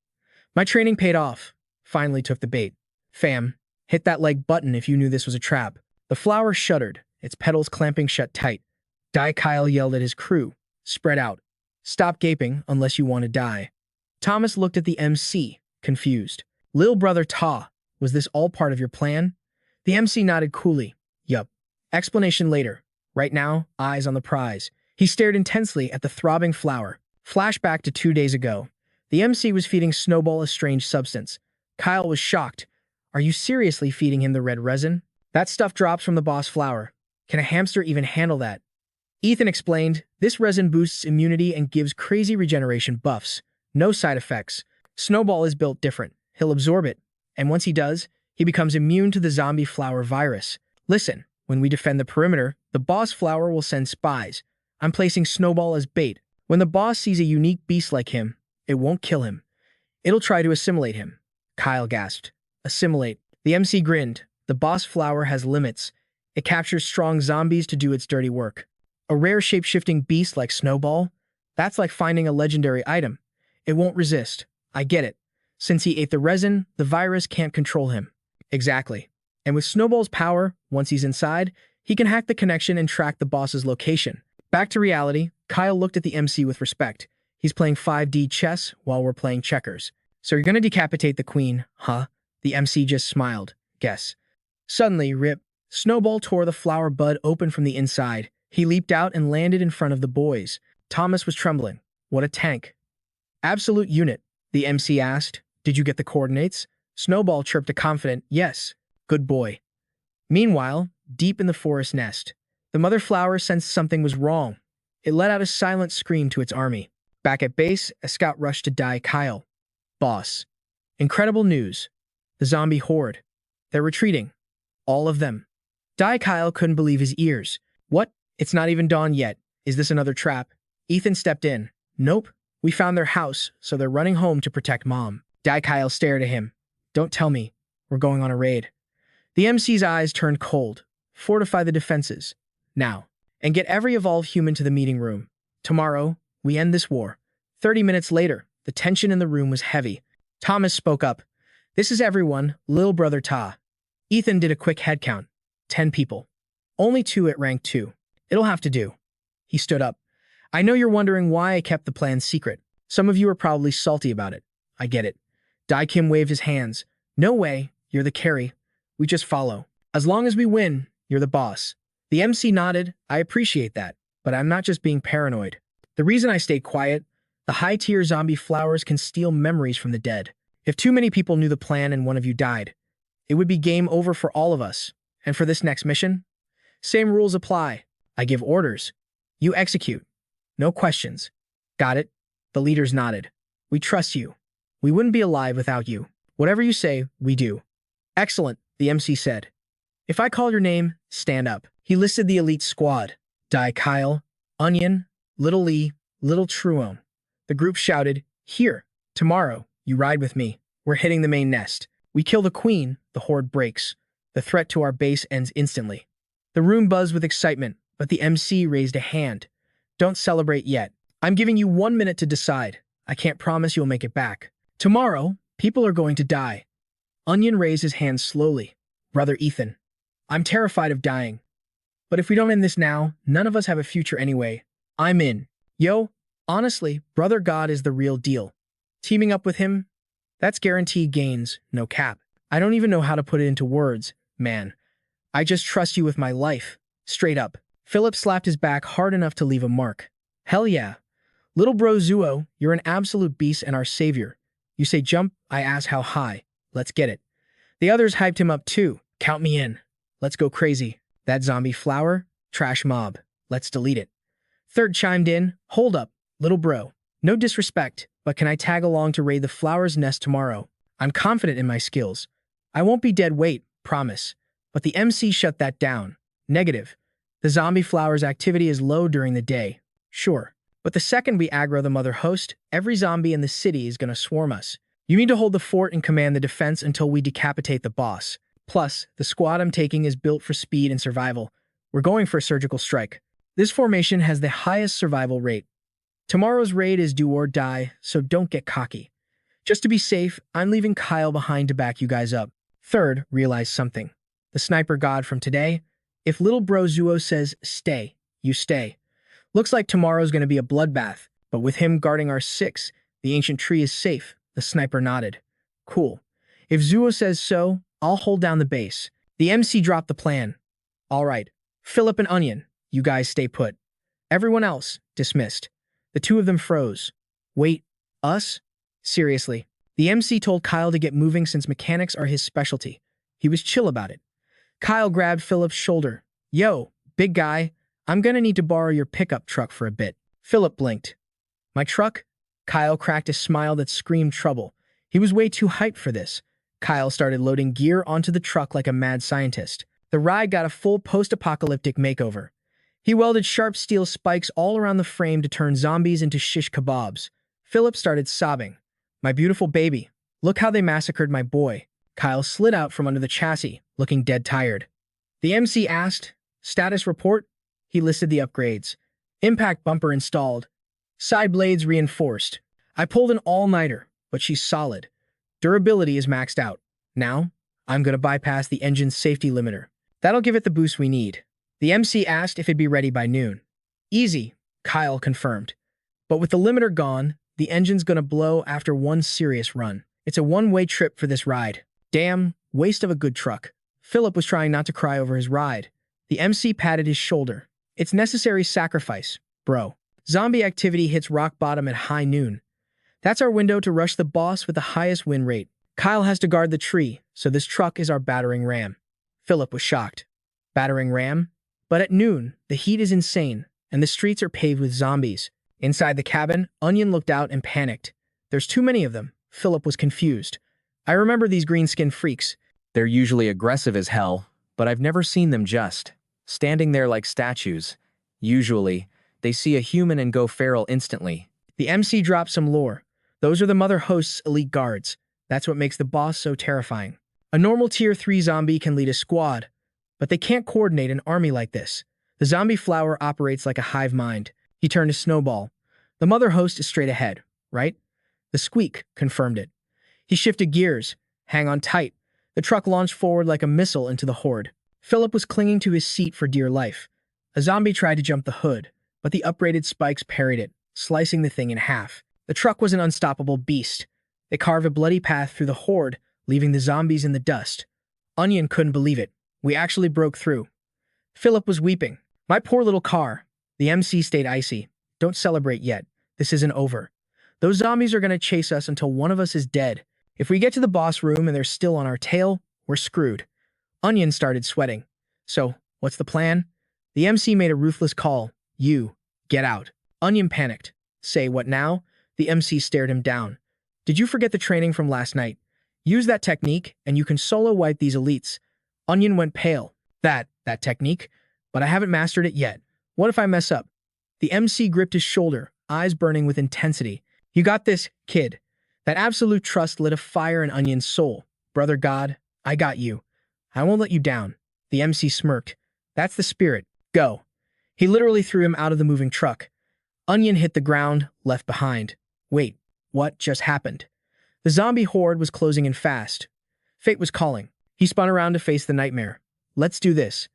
My training paid off. Finally took the bait. Fam, hit that like button if you knew this was a trap. The flower shuddered, its petals clamping shut tight. Kyle yelled at his crew. Spread out. Stop gaping unless you want to die. Thomas looked at the MC, confused. Lil brother Ta, was this all part of your plan? The MC nodded coolly. Yup. Explanation later. Right now, eyes on the prize. He stared intensely at the throbbing flower. Flashback to 2 days ago. The MC was feeding Snowball a strange substance. Kyle was shocked. Are you seriously feeding him the red resin? That stuff drops from the boss flower. Can a hamster even handle that? Ethan explained, this resin boosts immunity and gives crazy regeneration buffs. No side effects. Snowball is built different. He'll absorb it. And once he does, he becomes immune to the zombie flower virus. Listen, when we defend the perimeter, the boss flower will send spies. I'm placing Snowball as bait. When the boss sees a unique beast like him, it won't kill him. It'll try to assimilate him. Kyle gasped. Assimilate. The MC grinned. The boss flower has limits. It captures strong zombies to do its dirty work. A rare shape-shifting beast like Snowball? That's like finding a legendary item. It won't resist. I get it. Since he ate the resin, the virus can't control him. Exactly. And with Snowball's power, once he's inside, he can hack the connection and track the boss's location. Back to reality, Kyle looked at the MC with respect. He's playing 5D chess while we're playing checkers. So you're gonna decapitate the queen, huh? The MC just smiled. Guess. Suddenly, rip, Snowball tore the flower bud open from the inside. He leaped out and landed in front of the boys. Thomas was trembling. What a tank. Absolute unit, the MC asked. Did you get the coordinates? Snowball chirped a confident, yes. Good boy. Meanwhile, deep in the forest nest, the mother flower sensed something was wrong. It let out a silent scream to its army. Back at base, a scout rushed to die Kyle. Boss. Incredible news. The zombie horde. They're retreating. All of them. Die Kyle couldn't believe his ears. What? It's not even dawn yet. Is this another trap? Ethan stepped in. Nope. We found their house, so they're running home to protect Mom. Die Kyle stared at him. Don't tell me. We're going on a raid. The MC's eyes turned cold. Fortify the defenses. Now. And get every evolved human to the meeting room. Tomorrow, we end this war. 30 minutes later, the tension in the room was heavy. Thomas spoke up. This is everyone, little brother Ta. Ethan did a quick head count. 10 people. Only 2 at rank 2. It'll have to do. He stood up. I know you're wondering why I kept the plan secret. Some of you are probably salty about it. I get it. Dai Kim waved his hands. No way, you're the carry. We just follow. As long as we win, you're the boss. The MC nodded. I appreciate that, but I'm not just being paranoid. The reason I stayed quiet, the high-tier zombie flowers can steal memories from the dead. If too many people knew the plan and one of you died, it would be game over for all of us. And for this next mission, same rules apply. I give orders. You execute. No questions. Got it? The leaders nodded. We trust you. We wouldn't be alive without you. Whatever you say, we do. Excellent, the MC said. If I call your name, stand up. He listed the elite squad. Dai Kyle, Onion, Little Lee, Little Truone. The group shouted, Here, tomorrow, you ride with me. We're hitting the main nest. We kill the queen, the horde breaks. The threat to our base ends instantly. The room buzzed with excitement, but the MC raised a hand. Don't celebrate yet. I'm giving you 1 minute to decide. I can't promise you'll make it back. Tomorrow, people are going to die. Onion raised his hand slowly. Brother Ethan, I'm terrified of dying. But if we don't end this now, none of us have a future anyway. I'm in. Yo, honestly, Brother God is the real deal. Teaming up with him, that's guaranteed gains, no cap. I don't even know how to put it into words, man. I just trust you with my life. Straight up. Philip slapped his back hard enough to leave a mark. Hell yeah. Little bro Zuo, you're an absolute beast and our savior. You say jump, I ask how high. Let's get it. The others hyped him up too. Count me in. Let's go crazy. That zombie flower? Trash mob. Let's delete it. Third chimed in. Hold up, little bro. No disrespect, but can I tag along to raid the flower's nest tomorrow? I'm confident in my skills. I won't be dead weight, promise. But the MC shut that down. Negative. The zombie flower's activity is low during the day. Sure. But the second we aggro the mother host, every zombie in the city is gonna swarm us. You need to hold the fort and command the defense until we decapitate the boss. Plus, the squad I'm taking is built for speed and survival. We're going for a surgical strike. This formation has the highest survival rate. Tomorrow's raid is do or die, so don't get cocky. Just to be safe, I'm leaving Kyle behind to back you guys up. Third, realize something. The sniper god from today, if little bro Zuo says stay, you stay. Looks like tomorrow's gonna be a bloodbath, but with him guarding our 6, the ancient tree is safe. The sniper nodded. Cool. If Zuo says so, I'll hold down the base. The MC dropped the plan. All right. Philip and Onion, you guys stay put. Everyone else, dismissed. The two of them froze. Wait, us? Seriously. The MC told Kyle to get moving since mechanics are his specialty. He was chill about it. Kyle grabbed Philip's shoulder. Yo, big guy, I'm gonna need to borrow your pickup truck for a bit. Philip blinked. My truck? Kyle cracked a smile that screamed trouble. He was way too hyped for this. Kyle started loading gear onto the truck like a mad scientist. The ride got a full post-apocalyptic makeover. He welded sharp steel spikes all around the frame to turn zombies into shish kebabs. Philip started sobbing. My beautiful baby, look how they massacred my boy. Kyle slid out from under the chassis, looking dead tired. The MC asked, status report? He listed the upgrades. Impact bumper installed. Side blades reinforced. I pulled an all-nighter, but she's solid. Durability is maxed out. Now, I'm gonna bypass the engine's safety limiter. That'll give it the boost we need. The MC asked if it'd be ready by noon. Easy, Kyle confirmed. But with the limiter gone, the engine's gonna blow after one serious run. It's a one-way trip for this ride. Damn, waste of a good truck. Philip was trying not to cry over his ride. The MC patted his shoulder. It's necessary sacrifice, bro. Zombie activity hits rock bottom at high noon. That's our window to rush the boss with the highest win rate. Kyle has to guard the tree, so this truck is our battering ram. Philip was shocked. Battering ram? But at noon, the heat is insane, and the streets are paved with zombies. Inside the cabin, Onion looked out and panicked. There's too many of them. Philip was confused. I remember these green-skinned freaks. They're usually aggressive as hell, but I've never seen them just standing there like statues. Usually, they see a human and go feral instantly. The MC dropped some lore. Those are the Mother Host's elite guards. That's what makes the boss so terrifying. A normal tier 3 zombie can lead a squad, but they can't coordinate an army like this. The zombie flower operates like a hive mind. He turned to Snowball. The Mother Host is straight ahead, right? The squeak confirmed it. He shifted gears. Hang on tight. The truck launched forward like a missile into the horde. Philip was clinging to his seat for dear life. A zombie tried to jump the hood, but the uprated spikes parried it, slicing the thing in half. The truck was an unstoppable beast. They carved a bloody path through the horde, leaving the zombies in the dust. Onion couldn't believe it. We actually broke through. Philip was weeping. My poor little car. The MC stayed icy. Don't celebrate yet. This isn't over. Those zombies are going to chase us until one of us is dead. If we get to the boss room and they're still on our tail, we're screwed. Onion started sweating. So, what's the plan? The MC made a ruthless call. You, get out. Onion panicked. Say what now? The MC stared him down. Did you forget the training from last night? Use that technique and you can solo wipe these elites. Onion went pale. That technique? But I haven't mastered it yet. What if I mess up? The MC gripped his shoulder, eyes burning with intensity. You got this, kid. That absolute trust lit a fire in Onion's soul. Brother God, I got you. I won't let you down. The MC smirked. That's the spirit. Go. He literally threw him out of the moving truck. Onion hit the ground, left behind. Wait, what just happened? The zombie horde was closing in fast. Fate was calling. He spun around to face the nightmare. Let's do this.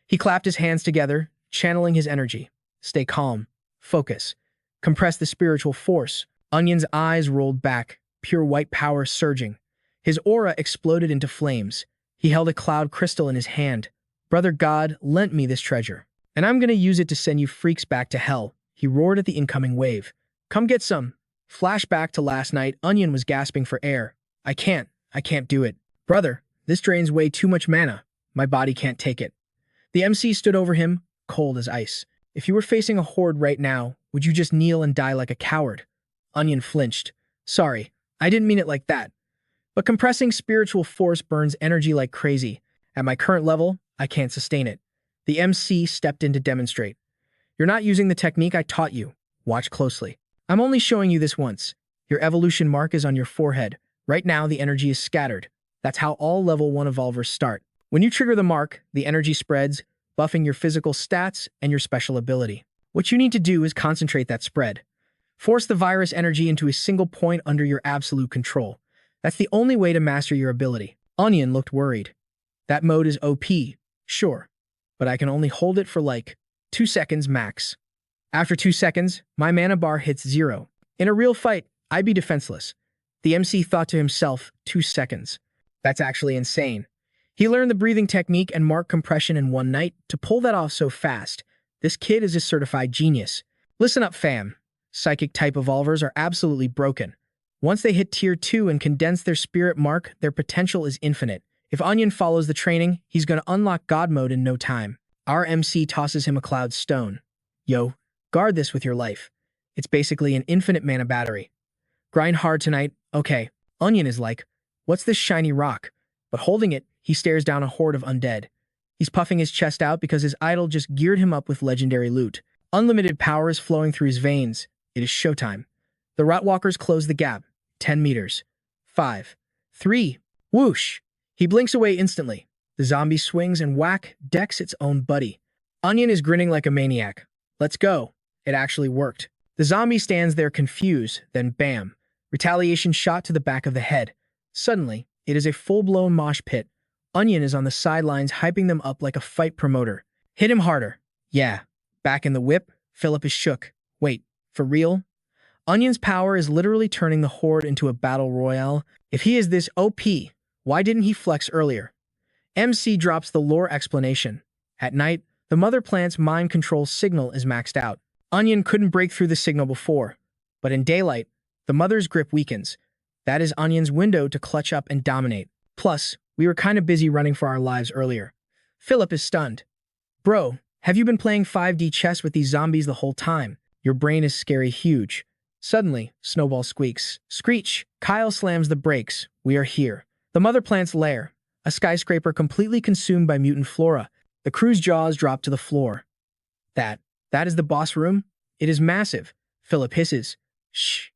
He clapped his hands together, channeling his energy. Stay calm. Focus. Compress the spiritual force. Onion's eyes rolled back, pure white power surging. His aura exploded into flames. He held a cloud crystal in his hand. Brother God lent me this treasure, and I'm gonna use it to send you freaks back to hell. He roared at the incoming wave. Come get some. Flashback to last night, Onion was gasping for air. I can't do it. Brother, this drains way too much mana. My body can't take it. The MC stood over him, cold as ice. If you were facing a horde right now, would you just kneel and die like a coward? Onion flinched. Sorry, I didn't mean it like that. But compressing spiritual force burns energy like crazy. At my current level, I can't sustain it. The MC stepped in to demonstrate. You're not using the technique I taught you. Watch closely. I'm only showing you this once. Your evolution mark is on your forehead. Right now, the energy is scattered. That's how all level 1 evolvers start. When you trigger the mark, the energy spreads, buffing your physical stats and your special ability. What you need to do is concentrate that spread. Force the virus energy into a single point under your absolute control. That's the only way to master your ability. Onion looked worried. That mode is OP, sure, but I can only hold it for like 2 seconds max. After 2 seconds, my mana bar hits 0. In a real fight, I'd be defenseless. The MC thought to himself, 2 seconds. That's actually insane. He learned the breathing technique and mark compression in one night. To pull that off so fast, this kid is a certified genius. Listen up, fam. Psychic type evolvers are absolutely broken. Once they hit tier 2 and condense their spirit mark, their potential is infinite. If Onion follows the training, he's going to unlock God mode in no time. Our MC tosses him a cloud stone. Yo, guard this with your life. It's basically an infinite mana battery. Grind hard tonight. Okay. Onion is like, what's this shiny rock? But holding it, he stares down a horde of undead. He's puffing his chest out because his idol just geared him up with legendary loot. Unlimited power is flowing through his veins. It is showtime. The Rotwalkers close the gap. 10 meters. 5. 3. Whoosh! He blinks away instantly. The zombie swings and whack, decks its own buddy. Onion is grinning like a maniac. Let's go. It actually worked. The zombie stands there confused, then bam. Retaliation shot to the back of the head. Suddenly, it is a full-blown mosh pit. Onion is on the sidelines hyping them up like a fight promoter. Hit him harder. Yeah. Back in the whip, Philip is shook. Wait, for real? Onion's power is literally turning the Horde into a battle royale. If he is this OP, why didn't he flex earlier? MC drops the lore explanation. At night, the mother plant's mind control signal is maxed out. Onion couldn't break through the signal before, but in daylight, the mother's grip weakens. That is Onion's window to clutch up and dominate. Plus, we were kind of busy running for our lives earlier. Philip is stunned. Bro, have you been playing 5D chess with these zombies the whole time? Your brain is scary huge. Suddenly, Snowball squeaks. Screech! Kyle slams the brakes. We are here. The mother plant's lair. A skyscraper completely consumed by mutant flora. The crew's jaws drop to the floor. That is the boss room? It is massive. Philip hisses. Shh.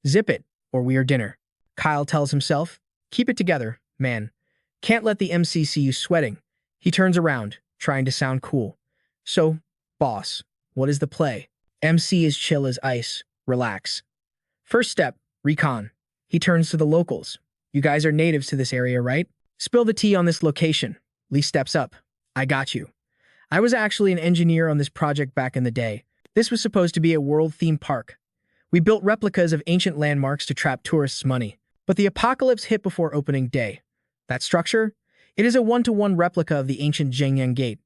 Zip it, or we are dinner. Kyle tells himself. Keep it together, man. Can't let the MC see you sweating. He turns around, trying to sound cool. So, boss, what is the play? MC is chill as ice. Relax. First step, recon. He turns to the locals. You guys are natives to this area, right? Spill the tea on this location. Lee steps up. I got you. I was actually an engineer on this project back in the day. This was supposed to be a world-themed park. We built replicas of ancient landmarks to trap tourists' money. But the apocalypse hit before opening day. That structure? It is a one-to-one replica of the ancient Zhengyang Gate.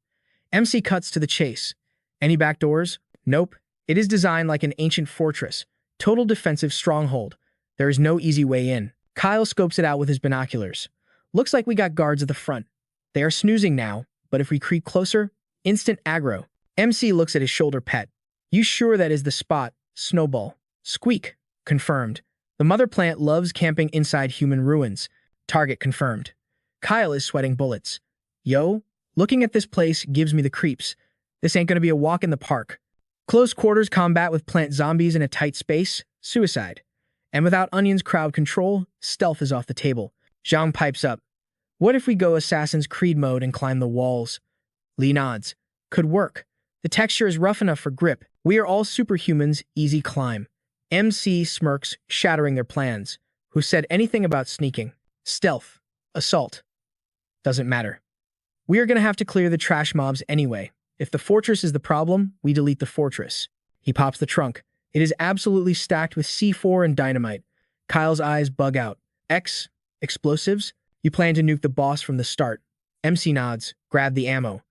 MC cuts to the chase. Any back doors? Nope. It is designed like an ancient fortress. Total defensive stronghold. There is no easy way in. Kyle scopes it out with his binoculars. Looks like we got guards at the front. They are snoozing now, but if we creep closer, instant aggro. MC looks at his shoulder pet. You sure that is the spot? Snowball. Squeak. Confirmed. The mother plant loves camping inside human ruins. Target confirmed. Kyle is sweating bullets. Yo, looking at this place gives me the creeps. This ain't gonna be a walk in the park. Close quarters combat with plant zombies in a tight space? Suicide. And without Onion's crowd control, stealth is off the table. Zhang pipes up. What if we go Assassin's Creed mode and climb the walls? Lee nods. Could work. The texture is rough enough for grip. We are all superhumans, easy climb. MC smirks, shattering their plans. Who said anything about sneaking? Stealth. Assault. Doesn't matter. We are gonna have to clear the trash mobs anyway. If the fortress is the problem, we delete the fortress. He pops the trunk. It is absolutely stacked with C4 and dynamite. Kyle's eyes bug out. Explosives? You plan to nuke the boss from the start. MC nods. Grab the ammo.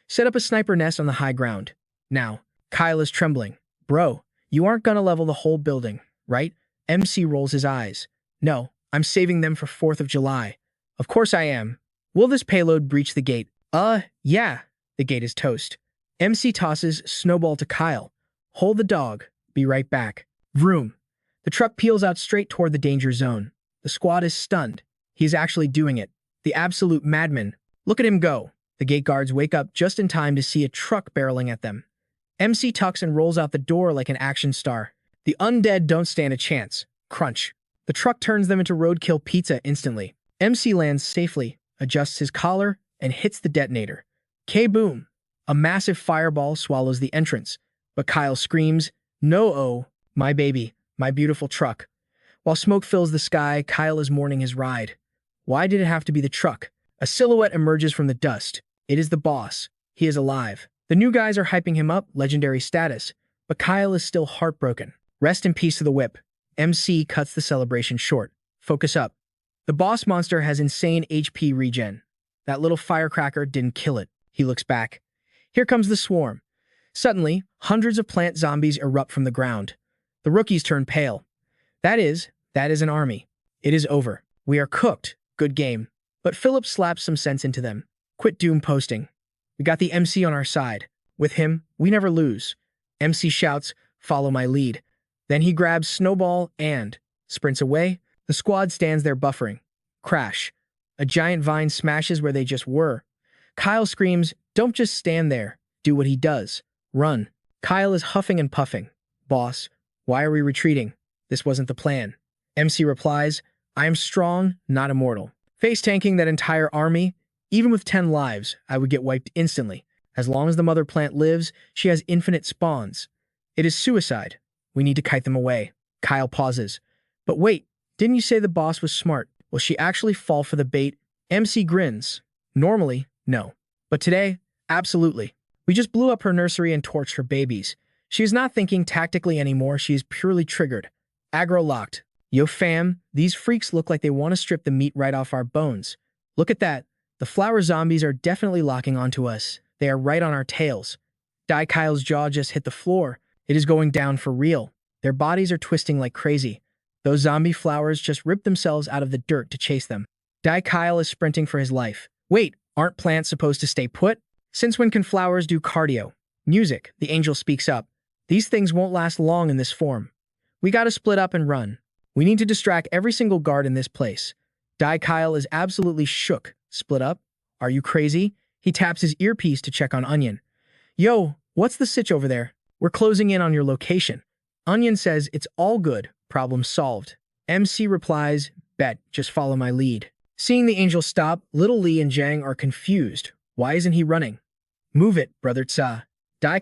Set up a sniper nest on the high ground. Now, Kyle is trembling. Bro, you aren't gonna level the whole building, right? MC rolls his eyes. No, I'm saving them for 4th of July. Of course I am. Will this payload breach the gate? Yeah. The gate is toast. MC tosses Snowball to Kyle. Hold the dog. Be right back. Vroom. The truck peels out straight toward the danger zone. The squad is stunned. He is actually doing it. The absolute madman. Look at him go. The gate guards wake up just in time to see a truck barreling at them. MC tucks and rolls out the door like an action star. The undead don't stand a chance. Crunch. The truck turns them into roadkill pizza instantly. MC lands safely, adjusts his collar, and hits the detonator. K-boom! A massive fireball swallows the entrance, but Kyle screams, No, my baby, my beautiful truck. While smoke fills the sky, Kyle is mourning his ride. Why did it have to be the truck? A silhouette emerges from the dust. It is the boss. He is alive. The new guys are hyping him up, legendary status, but Kyle is still heartbroken. Rest in peace to the whip. MC cuts the celebration short. Focus up. The boss monster has insane HP regen. That little firecracker didn't kill it. He looks back. Here comes the swarm. Suddenly, hundreds of plant zombies erupt from the ground. The rookies turn pale. That is an army. It is over. We are cooked. Good game. But Philip slaps some sense into them. Quit doom posting. We got the MC on our side. With him, we never lose. MC shouts, follow my lead. Then he grabs Snowball and sprints away. The squad stands there buffering. Crash. A giant vine smashes where they just were. Kyle screams, don't just stand there. Do what he does. Run. Kyle is huffing and puffing. Boss, why are we retreating? This wasn't the plan. MC replies, I am strong, not immortal. Face tanking that entire army, even with 10 lives, I would get wiped instantly. As long as the mother plant lives, she has infinite spawns. It is suicide. We need to kite them away. Kyle pauses. But wait, didn't you say the boss was smart? Will she actually fall for the bait? MC grins. Normally, no. But today, absolutely. We just blew up her nursery and torched her babies. She is not thinking tactically anymore, she is purely triggered. Aggro locked. Yo fam, these freaks look like they want to strip the meat right off our bones. Look at that. The flower zombies are definitely locking onto us. They are right on our tails. Kyle's jaw just hit the floor. It is going down for real. Their bodies are twisting like crazy. Those zombie flowers just ripped themselves out of the dirt to chase them. Kyle is sprinting for his life. Wait, aren't plants supposed to stay put? Since when can flowers do cardio? Music, the angel speaks up. These things won't last long in this form. We gotta split up and run. We need to distract every single guard in this place. Kyle is absolutely shook. Split up? Are you crazy? He taps his earpiece to check on Onion. Yo, what's the sitch over there? We're closing in on your location. Onion says it's all good. Problem solved. MC replies, bet, just follow my lead. Seeing the angel stop, Little Lee and Jang are confused. Why isn't he running? Move it, brother Tsa.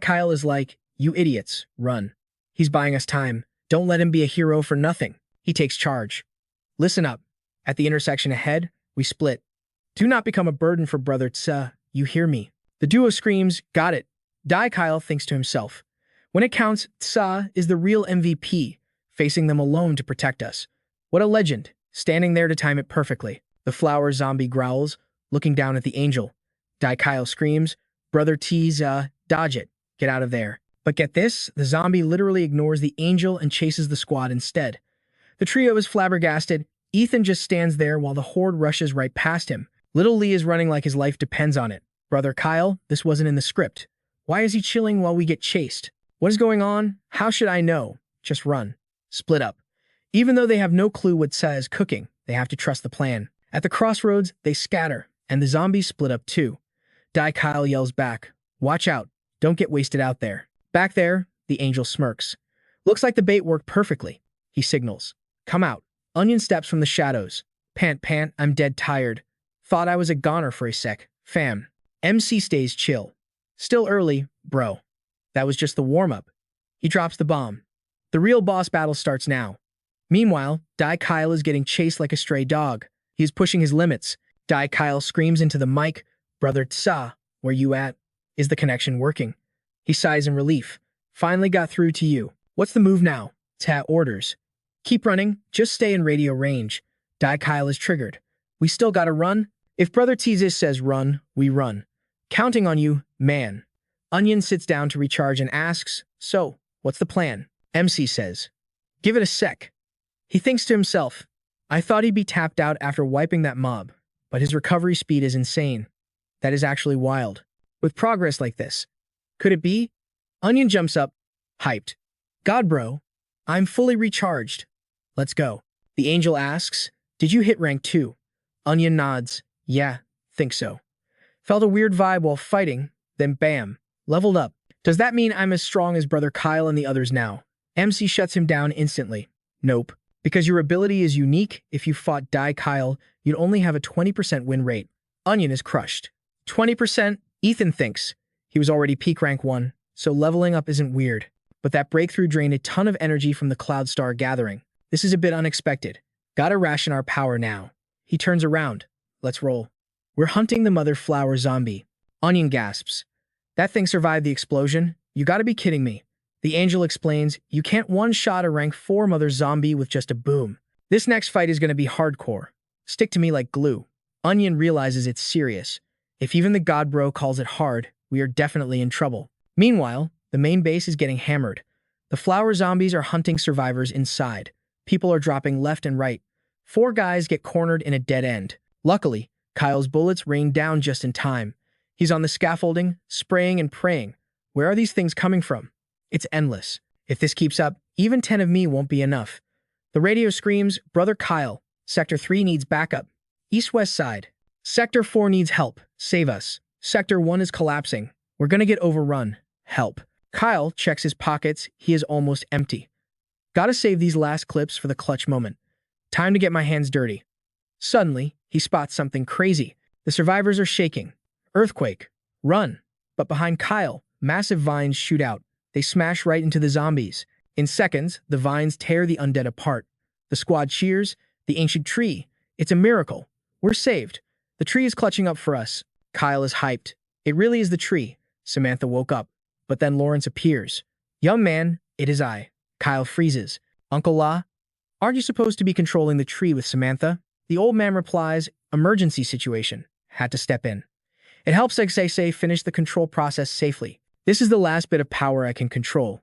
Kyle is like, you idiots, run. He's buying us time. Don't let him be a hero for nothing. He takes charge. Listen up. At the intersection ahead, we split. Do not become a burden for brother Tsa. You hear me? The duo screams, got it. Kyle thinks to himself. When it counts, Tsa is the real MVP, facing them alone to protect us. What a legend, standing there to time it perfectly. The flower zombie growls, looking down at the angel. Kyle screams, brother Tsa, dodge it. Get out of there. But get this, the zombie literally ignores the angel and chases the squad instead. The trio is flabbergasted. Ethan just stands there while the horde rushes right past him. Little Lee is running like his life depends on it. Brother Kyle, this wasn't in the script. Why is he chilling while we get chased? What is going on? How should I know? Just run. Split up. Even though they have no clue what Tsa is cooking, they have to trust the plan. At the crossroads, they scatter, and the zombies split up too. Kyle yells back, watch out, don't get wasted out there. Back there, the angel smirks. Looks like the bait worked perfectly. He signals. Come out. Onion steps from the shadows. Pant, I'm dead tired. Thought I was a goner for a sec. Fam. MC stays chill. Still early, bro. That was just the warm-up. He drops the bomb. The real boss battle starts now. Meanwhile, Kyle is getting chased like a stray dog. He is pushing his limits. Kyle screams into the mic, brother Tsa, where you at? Is the connection working? He sighs in relief. Finally got through to you. What's the move now? Tsa orders. Keep running, just stay in radio range. Kyle is triggered. We still gotta run? If brother Tsa says run, we run. Counting on you, man. Onion sits down to recharge and asks, so, what's the plan? MC says, give it a sec. He thinks to himself, I thought he'd be tapped out after wiping that mob, but his recovery speed is insane. That is actually wild. With progress like this, could it be? Onion jumps up, hyped. God, bro, I'm fully recharged. Let's go. The angel asks, did you hit rank 2? Onion nods, yeah, think so. Felt a weird vibe while fighting, then bam, leveled up. Does that mean I'm as strong as brother Kyle and the others now? MC shuts him down instantly. Nope. Because your ability is unique, if you fought Kyle, you'd only have a 20% win rate. Onion is crushed. 20%? Ethan thinks. He was already peak rank 1, so leveling up isn't weird. But that breakthrough drained a ton of energy from the Cloud Star gathering. This is a bit unexpected. Gotta ration our power now. He turns around. Let's roll. We're hunting the mother flower zombie. Onion gasps. That thing survived the explosion? You gotta be kidding me. The angel explains, you can't one-shot a rank 4 mother zombie with just a boom. This next fight is gonna be hardcore. Stick to me like glue. Onion realizes it's serious. If even the god bro calls it hard, we are definitely in trouble. Meanwhile, the main base is getting hammered. The flower zombies are hunting survivors inside. People are dropping left and right. 4 guys get cornered in a dead end. Luckily, Kyle's bullets rain down just in time. He's on the scaffolding, spraying and praying. Where are these things coming from? It's endless. If this keeps up, even 10 of me won't be enough. The radio screams, brother Kyle, Sector 3 needs backup. East-west side. Sector 4 needs help. Save us. Sector 1 is collapsing. We're gonna get overrun. Help. Kyle checks his pockets. He is almost empty. Gotta save these last clips for the clutch moment. Time to get my hands dirty. Suddenly, he spots something crazy. The survivors are shaking. Earthquake. Run. But behind Kyle, massive vines shoot out. They smash right into the zombies. In seconds, the vines tear the undead apart. The squad cheers. The ancient tree. It's a miracle. We're saved. The tree is clutching up for us. Kyle is hyped. It really is the tree. Samantha woke up. But then Lawrence appears. Young man, it is I. Kyle freezes. Uncle La, aren't you supposed to be controlling the tree with Samantha? The old man replies, emergency situation. Had to step in. It helps XAC finish the control process safely. This is the last bit of power I can control.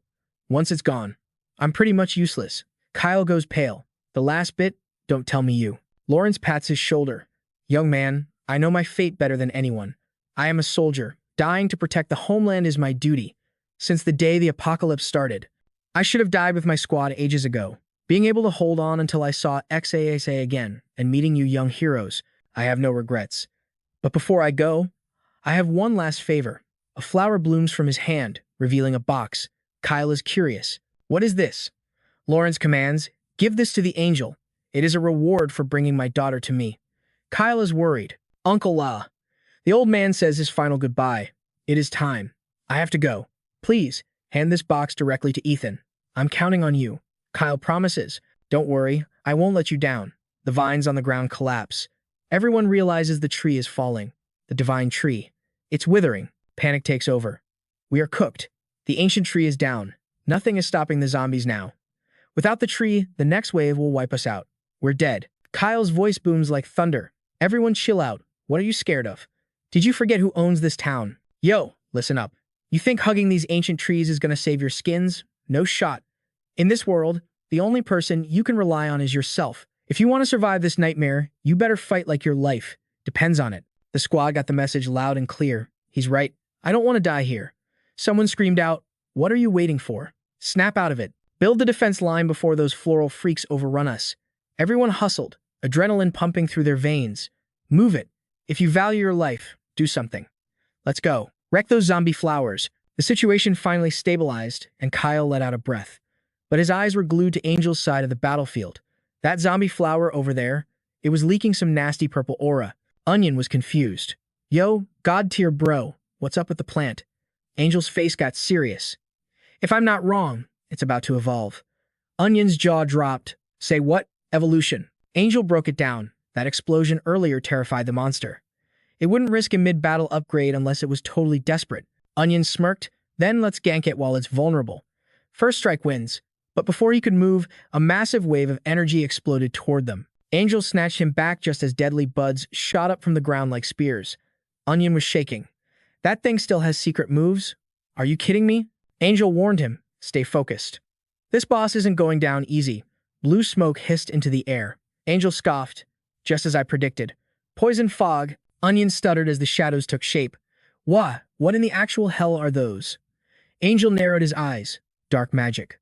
Once it's gone, I'm pretty much useless. Kyle goes pale. The last bit? Don't tell me you. Lawrence pats his shoulder. Young man, I know my fate better than anyone. I am a soldier. Dying to protect the homeland is my duty. Since the day the apocalypse started, I should have died with my squad ages ago. Being able to hold on until I saw XASA again and meeting you young heroes, I have no regrets. But before I go, I have one last favor. A flower blooms from his hand, revealing a box. Kyle is curious. What is this? Lawrence commands, give this to the angel. It is a reward for bringing my daughter to me. Kyle is worried. Uncle La. The old man says his final goodbye. It is time. I have to go. Please, hand this box directly to Ethan. I'm counting on you. Kyle promises. Don't worry, I won't let you down. The vines on the ground collapse. Everyone realizes the tree is falling. The divine tree. It's withering. Panic takes over. We are cooked. The ancient tree is down. Nothing is stopping the zombies now. Without the tree, the next wave will wipe us out. We're dead. Kyle's voice booms like thunder. Everyone chill out. What are you scared of? Did you forget who owns this town? Yo, listen up. You think hugging these ancient trees is gonna save your skins? No shot. In this world, the only person you can rely on is yourself. If you want to survive this nightmare, you better fight like your life depends on it. The squad got the message loud and clear. He's right. I don't want to die here. Someone screamed out, what are you waiting for? Snap out of it. Build the defense line before those floral freaks overrun us. Everyone hustled, adrenaline pumping through their veins. Move it. If you value your life, do something. Let's go. Wreck those zombie flowers. The situation finally stabilized, and Kyle let out a breath. But his eyes were glued to Angel's side of the battlefield. That zombie flower over there, it was leaking some nasty purple aura. Onion was confused. Yo, god tier bro, what's up with the plant? Angel's face got serious. If I'm not wrong, it's about to evolve. Onion's jaw dropped. Say what? Evolution. Angel broke it down. That explosion earlier terrified the monster. It wouldn't risk a mid-battle upgrade unless it was totally desperate. Onion smirked. Then let's gank it while it's vulnerable. First strike wins. But before he could move, a massive wave of energy exploded toward them. Angel snatched him back just as deadly buds shot up from the ground like spears. Onion was shaking. That thing still has secret moves? Are you kidding me? Angel warned him. Stay focused. This boss isn't going down easy. Blue smoke hissed into the air. Angel scoffed. Just as I predicted. Poison fog. Onion stuttered as the shadows took shape. What in the actual hell are those? Angel narrowed his eyes. Dark magic.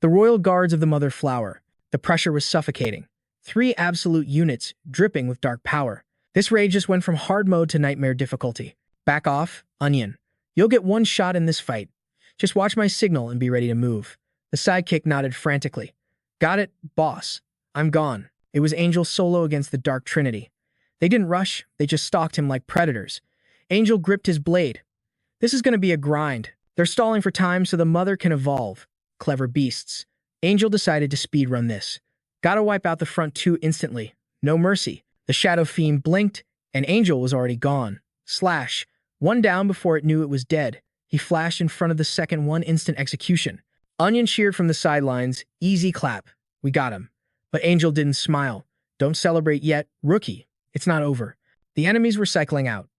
The royal guards of the mother flower. The pressure was suffocating. 3 absolute units, dripping with dark power. This raid just went from hard mode to nightmare difficulty. Back off, Onion. You'll get one shot in this fight. Just watch my signal and be ready to move. The sidekick nodded frantically. Got it, boss. I'm gone. It was Angel solo against the Dark Trinity. They didn't rush, they just stalked him like predators. Angel gripped his blade. This is going to be a grind. They're stalling for time so the mother can evolve. Clever beasts. Angel decided to speedrun this. Gotta wipe out the front 2 instantly. No mercy. The Shadow Fiend blinked, and Angel was already gone. Slash. One down before it knew it was dead. He flashed in front of the second one instant execution. Onion cheered from the sidelines. Easy clap. We got him. But Angel didn't smile. Don't celebrate yet, rookie. It's not over. The enemies were cycling out.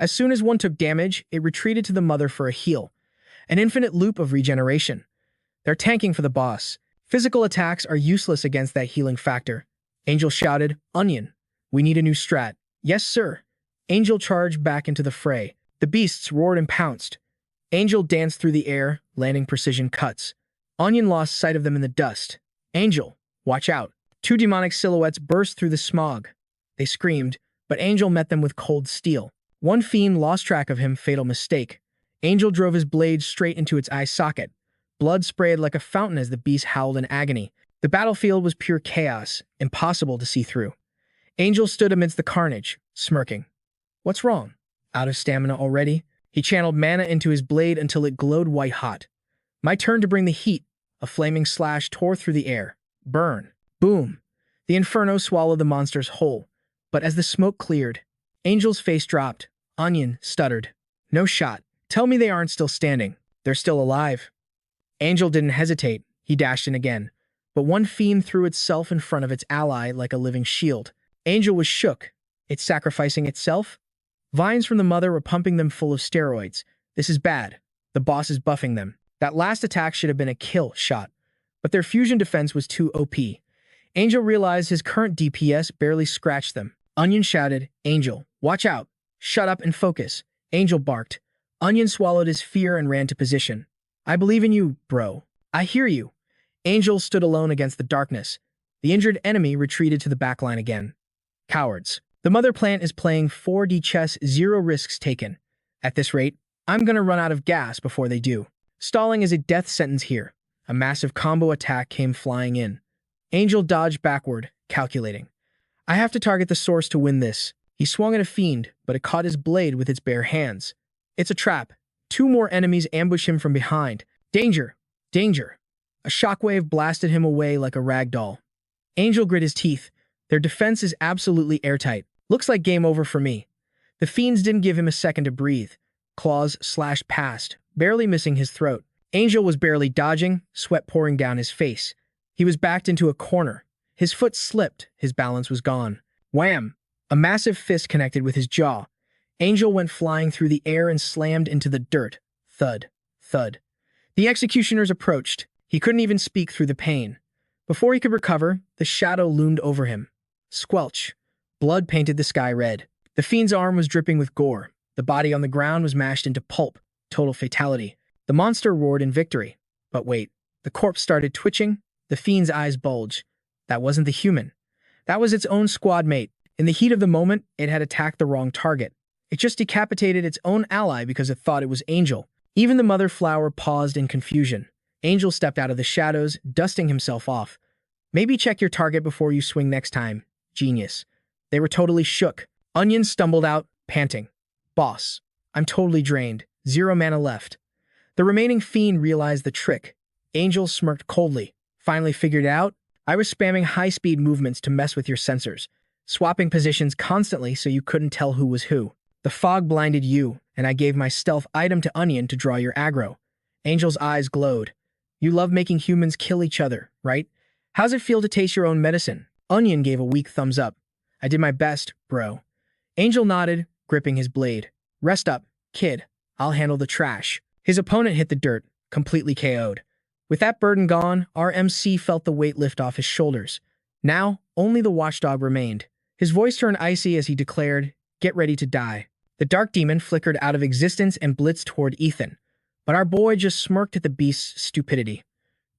As soon as one took damage, it retreated to the mother for a heal. An infinite loop of regeneration. They're tanking for the boss. Physical attacks are useless against that healing factor. Angel shouted, Onion, we need a new strat. Yes, sir. Angel charged back into the fray. The beasts roared and pounced. Angel danced through the air, landing precision cuts. Onion lost sight of them in the dust. Angel, watch out. 2 demonic silhouettes burst through the smog. They screamed, but Angel met them with cold steel. One fiend lost track of him, fatal mistake. Angel drove his blade straight into its eye socket. Blood sprayed like a fountain as the beast howled in agony. The battlefield was pure chaos, impossible to see through. Angel stood amidst the carnage, smirking. What's wrong? Out of stamina already? He channeled mana into his blade until it glowed white-hot. My turn to bring the heat. A flaming slash tore through the air. Burn. Boom. The inferno swallowed the monsters whole. But as the smoke cleared, Angel's face dropped. Onion stuttered. No shot. Tell me they aren't still standing. They're still alive. Angel didn't hesitate. He dashed in again. But one fiend threw itself in front of its ally like a living shield. Angel was shook. It's sacrificing itself? Vines from the mother were pumping them full of steroids. This is bad. The boss is buffing them. That last attack should have been a kill shot. But their fusion defense was too OP. Angel realized his current DPS barely scratched them. Onion shouted, "Angel, watch out. Shut up and focus." Angel barked. Onion swallowed his fear and ran to position. "I believe in you, bro. I hear you." Angel stood alone against the darkness. The injured enemy retreated to the backline again. Cowards. The mother plant is playing 4D chess, zero risks taken. At this rate, I'm gonna run out of gas before they do. Stalling is a death sentence here. A massive combo attack came flying in. Angel dodged backward, calculating. I have to target the source to win this. He swung at a fiend, but it caught his blade with its bare hands. It's a trap. 2 more enemies ambush him from behind. Danger! Danger! A shockwave blasted him away like a rag doll. Angel grit his teeth. Their defense is absolutely airtight. Looks like game over for me. The fiends didn't give him a second to breathe. Claws slashed past, barely missing his throat. Angel was barely dodging, sweat pouring down his face. He was backed into a corner. His foot slipped, his balance was gone. Wham! A massive fist connected with his jaw. Angel went flying through the air and slammed into the dirt. Thud. Thud. The executioners approached. He couldn't even speak through the pain. Before he could recover, the shadow loomed over him. Squelch. Blood painted the sky red. The fiend's arm was dripping with gore. The body on the ground was mashed into pulp. Total fatality. The monster roared in victory. But wait. The corpse started twitching. The fiend's eyes bulged. That wasn't the human. That was its own squad mate. In the heat of the moment, it had attacked the wrong target. It just decapitated its own ally because it thought it was Angel. Even the mother flower paused in confusion. Angel stepped out of the shadows, dusting himself off. Maybe check your target before you swing next time. Genius. They were totally shook. Onion stumbled out, panting. Boss, I'm totally drained. 0 mana left. The remaining fiend realized the trick. Angel smirked coldly. Finally figured it out? I was spamming high-speed movements to mess with your sensors, swapping positions constantly so you couldn't tell who was who. The fog blinded you, and I gave my stealth item to Onion to draw your aggro. Angel's eyes glowed. You love making humans kill each other, right? How's it feel to taste your own medicine? Onion gave a weak thumbs up. I did my best, bro. Angel nodded, gripping his blade. Rest up, kid. I'll handle the trash. His opponent hit the dirt, completely KO'd. With that burden gone, our MC felt the weight lift off his shoulders. Now, only the watchdog remained. His voice turned icy as he declared, "Get ready to die." The dark demon flickered out of existence and blitzed toward Ethan. But our boy just smirked at the beast's stupidity.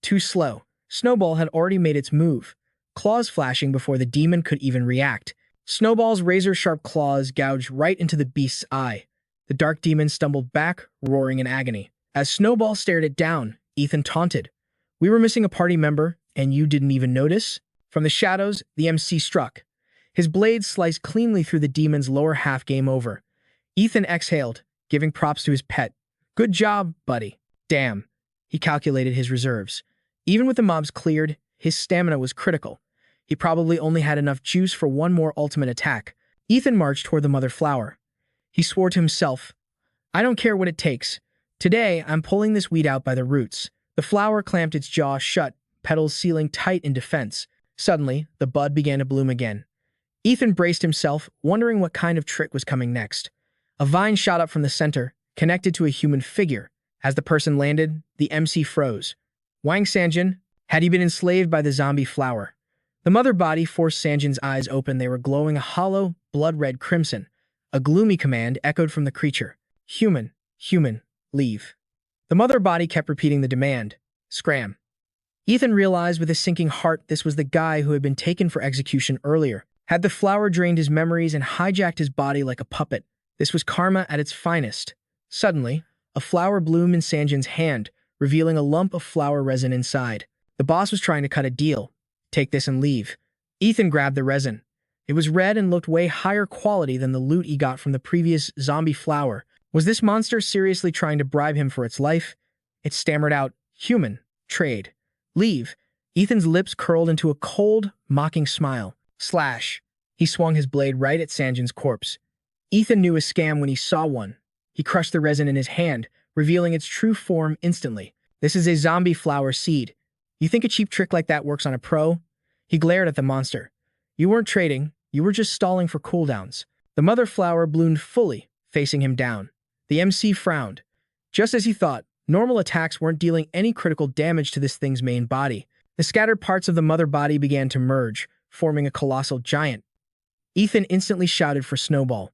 Too slow. Snowball had already made its move, claws flashing before the demon could even react. Snowball's razor-sharp claws gouged right into the beast's eye. The dark demon stumbled back, roaring in agony. As Snowball stared it down, Ethan taunted. We were missing a party member, and you didn't even notice? From the shadows, the MC struck. His blade sliced cleanly through the demon's lower half. Game over. Ethan exhaled, giving props to his pet. Good job, buddy. Damn. He calculated his reserves. Even with the mobs cleared, his stamina was critical. He probably only had enough juice for one more ultimate attack. Ethan marched toward the mother flower. He swore to himself, I don't care what it takes. Today, I'm pulling this weed out by the roots. The flower clamped its jaw shut, petals sealing tight in defense. Suddenly, the bud began to bloom again. Ethan braced himself, wondering what kind of trick was coming next. A vine shot up from the center, connected to a human figure. As the person landed, the MC froze. Wang Sanjin, had he been enslaved by the zombie flower? The mother body forced Sanjin's eyes open. They were glowing a hollow, blood-red crimson. A gloomy command echoed from the creature. Human, human, leave. The mother body kept repeating the demand. Scram. Ethan realized with a sinking heart this was the guy who had been taken for execution earlier. Had the flower drained his memories and hijacked his body like a puppet, this was karma at its finest. Suddenly, a flower bloomed in Sanjin's hand, revealing a lump of flower resin inside. The boss was trying to cut a deal. Take this and leave. Ethan grabbed the resin. It was red and looked way higher quality than the loot he got from the previous zombie flower. Was this monster seriously trying to bribe him for its life? It stammered out, human, trade, leave. Ethan's lips curled into a cold, mocking smile. Slash. He swung his blade right at Sanjin's corpse. Ethan knew a scam when he saw one. He crushed the resin in his hand, revealing its true form instantly. This is a zombie flower seed. You think a cheap trick like that works on a pro? He glared at the monster. You weren't trading, you were just stalling for cooldowns. The mother flower bloomed fully, facing him down. The MC frowned. Just as he thought, normal attacks weren't dealing any critical damage to this thing's main body. The scattered parts of the mother body began to merge, forming a colossal giant. Ethan instantly shouted for Snowball.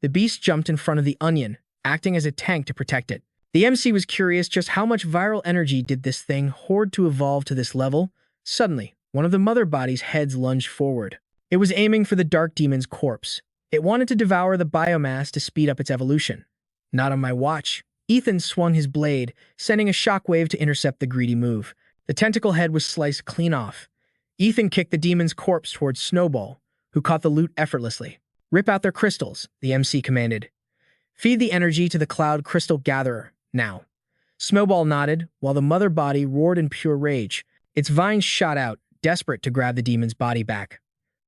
The beast jumped in front of the onion, acting as a tank to protect it. The MC was curious just how much viral energy did this thing hoard to evolve to this level. Suddenly, one of the mother body's heads lunged forward. It was aiming for the dark demon's corpse. It wanted to devour the biomass to speed up its evolution. Not on my watch. Ethan swung his blade, sending a shockwave to intercept the greedy move. The tentacle head was sliced clean off. Ethan kicked the demon's corpse towards Snowball, who caught the loot effortlessly. Rip out their crystals, the MC commanded. Feed the energy to the Cloud Crystal Gatherer, now. Snowball nodded, while the mother body roared in pure rage. Its vines shot out, desperate to grab the demon's body back.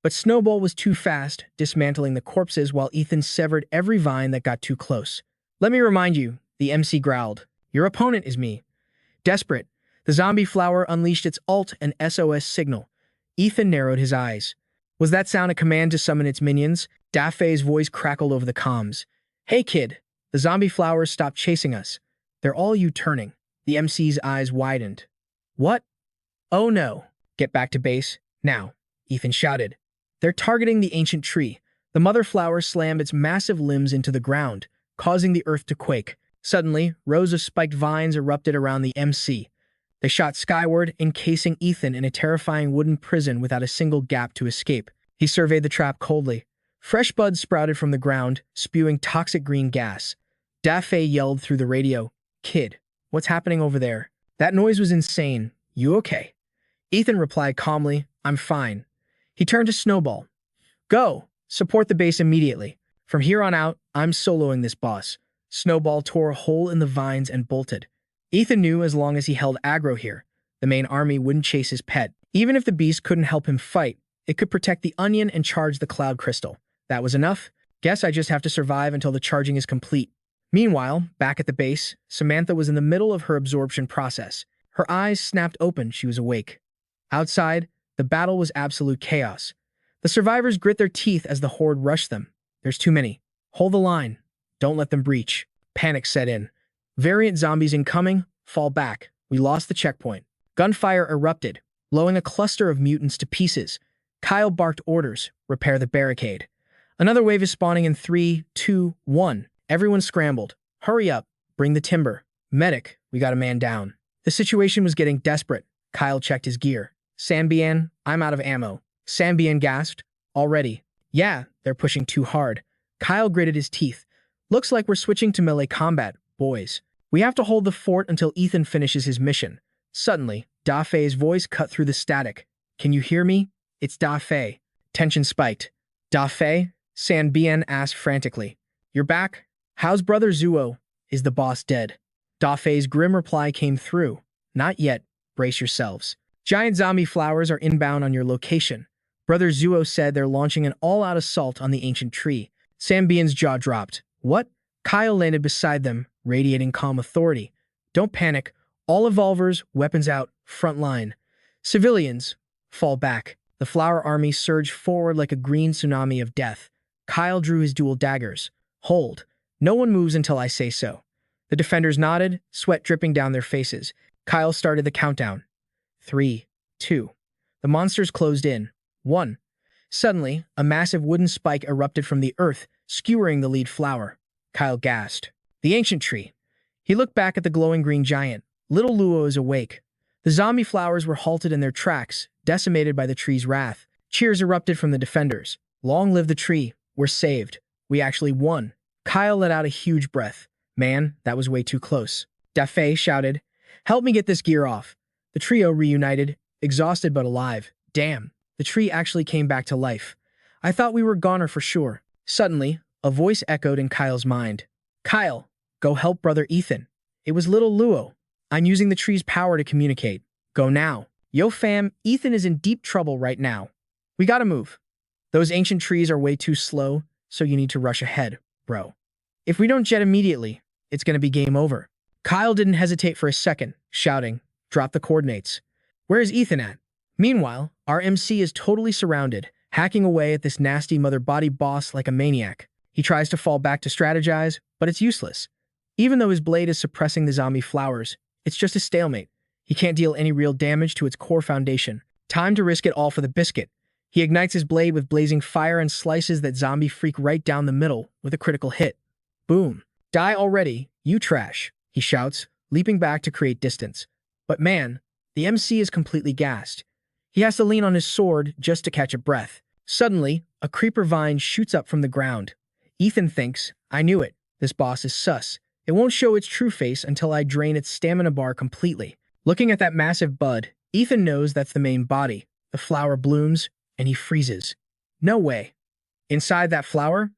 But Snowball was too fast, dismantling the corpses while Ethan severed every vine that got too close. Let me remind you, the MC growled. Your opponent is me. Desperate, the zombie flower unleashed its ult and SOS signal. Ethan narrowed his eyes. Was that sound a command to summon its minions? Daffy's voice crackled over the comms. Hey kid, the zombie flowers stopped chasing us. They're all U-turning. The MC's eyes widened. What? Oh no. Get back to base, now, Ethan shouted. They're targeting the ancient tree. The mother flower slammed its massive limbs into the ground, causing the earth to quake. Suddenly, rows of spiked vines erupted around the MC. They shot skyward, encasing Ethan in a terrifying wooden prison without a single gap to escape. He surveyed the trap coldly. Fresh buds sprouted from the ground, spewing toxic green gas. Daffy yelled through the radio, Kid, what's happening over there? That noise was insane. You okay? Ethan replied calmly, I'm fine. He turned to Snowball. Go! Support the base immediately. From here on out, I'm soloing this boss. Snowball tore a hole in the vines and bolted. Ethan knew as long as he held aggro here, the main army wouldn't chase his pet. Even if the beast couldn't help him fight, it could protect the onion and charge the cloud crystal. That was enough. Guess I just have to survive until the charging is complete. Meanwhile, back at the base, Samantha was in the middle of her absorption process. Her eyes snapped open, she was awake. Outside, the battle was absolute chaos. The survivors grit their teeth as the horde rushed them. There's too many. Hold the line. Don't let them breach. Panic set in. Variant zombies incoming. Fall back. We lost the checkpoint. Gunfire erupted, blowing a cluster of mutants to pieces. Kyle barked orders. Repair the barricade. Another wave is spawning in 3, 2, 1. Everyone scrambled. Hurry up. Bring the timber. Medic, we got a man down. The situation was getting desperate. Kyle checked his gear. Sanbian, I'm out of ammo. Sanbian gasped. Already. Yeah, they're pushing too hard. Kyle gritted his teeth. Looks like we're switching to melee combat, boys. We have to hold the fort until Ethan finishes his mission. Suddenly, Daffy's voice cut through the static. Can you hear me? It's Daffy. Tension spiked. Daffy? Sanbian asked frantically. You're back? How's Brother Zuo? Is the boss dead? Daffy's grim reply came through. Not yet. Brace yourselves. Giant zombie flowers are inbound on your location. Brother Zuo said they're launching an all-out assault on the ancient tree. Sanbian's jaw dropped. What? Kyle landed beside them, radiating calm authority. Don't panic. All evolvers, weapons out, front line. Civilians, fall back. The flower army surged forward like a green tsunami of death. Kyle drew his dual daggers. Hold. No one moves until I say so. The defenders nodded, sweat dripping down their faces. Kyle started the countdown. 3, 2. The monsters closed in. 1. Suddenly, a massive wooden spike erupted from the earth, skewering the lead flower. Kyle gasped. The ancient tree. He looked back at the glowing green giant. Little Luo is awake. The zombie flowers were halted in their tracks, decimated by the tree's wrath. Cheers erupted from the defenders. Long live the tree. We're saved. We actually won. Kyle let out a huge breath. Man, that was way too close. Daffy shouted, Help me get this gear off. The trio reunited, exhausted but alive. Damn, the tree actually came back to life. I thought we were goner for sure. Suddenly, a voice echoed in Kyle's mind. Kyle, go help Brother Ethan. It was little Luo. I'm using the tree's power to communicate. Go now. Yo fam, Ethan is in deep trouble right now. We gotta move. Those ancient trees are way too slow, so you need to rush ahead, bro. If we don't jet immediately, it's gonna be game over. Kyle didn't hesitate for a second, shouting, "Drop the coordinates." Where is Ethan at? Meanwhile, our MC is totally surrounded, hacking away at this nasty mother body boss like a maniac. He tries to fall back to strategize, but it's useless. Even though his blade is suppressing the zombie flowers, it's just a stalemate. He can't deal any real damage to its core foundation. Time to risk it all for the biscuit. He ignites his blade with blazing fire and slices that zombie freak right down the middle with a critical hit. Boom. Die already, you trash, he shouts, leaping back to create distance. But man, the MC is completely gassed. He has to lean on his sword just to catch a breath. Suddenly, a creeper vine shoots up from the ground. Ethan thinks, I knew it. This boss is sus. It won't show its true face until I drain its stamina bar completely. Looking at that massive bud, Ethan knows that's the main body. The flower blooms, and he freezes. No way. Inside that flower,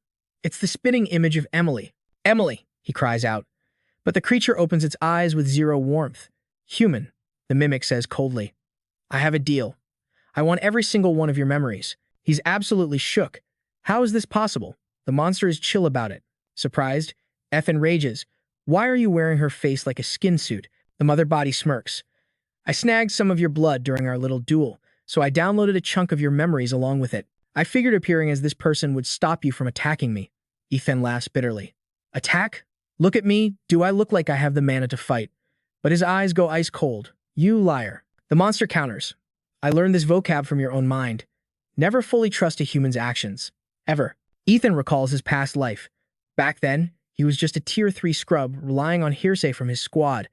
it's the spitting image of Emily. Emily, he cries out. But the creature opens its eyes with zero warmth. Human, the mimic says coldly. I have a deal. I want every single one of your memories. He's absolutely shook. How is this possible? The monster is chill about it. Surprised, Ethan rages. Why are you wearing her face like a skin suit? The mother body smirks. I snagged some of your blood during our little duel, so I downloaded a chunk of your memories along with it. I figured appearing as this person would stop you from attacking me. Ethan laughs bitterly. Attack? Look at me. Do I look like I have the mana to fight? But his eyes go ice cold. You liar. The monster counters. I learned this vocab from your own mind. Never fully trust a human's actions. Ever. Ethan recalls his past life. Back then, he was just a tier 3 scrub relying on hearsay from his squad.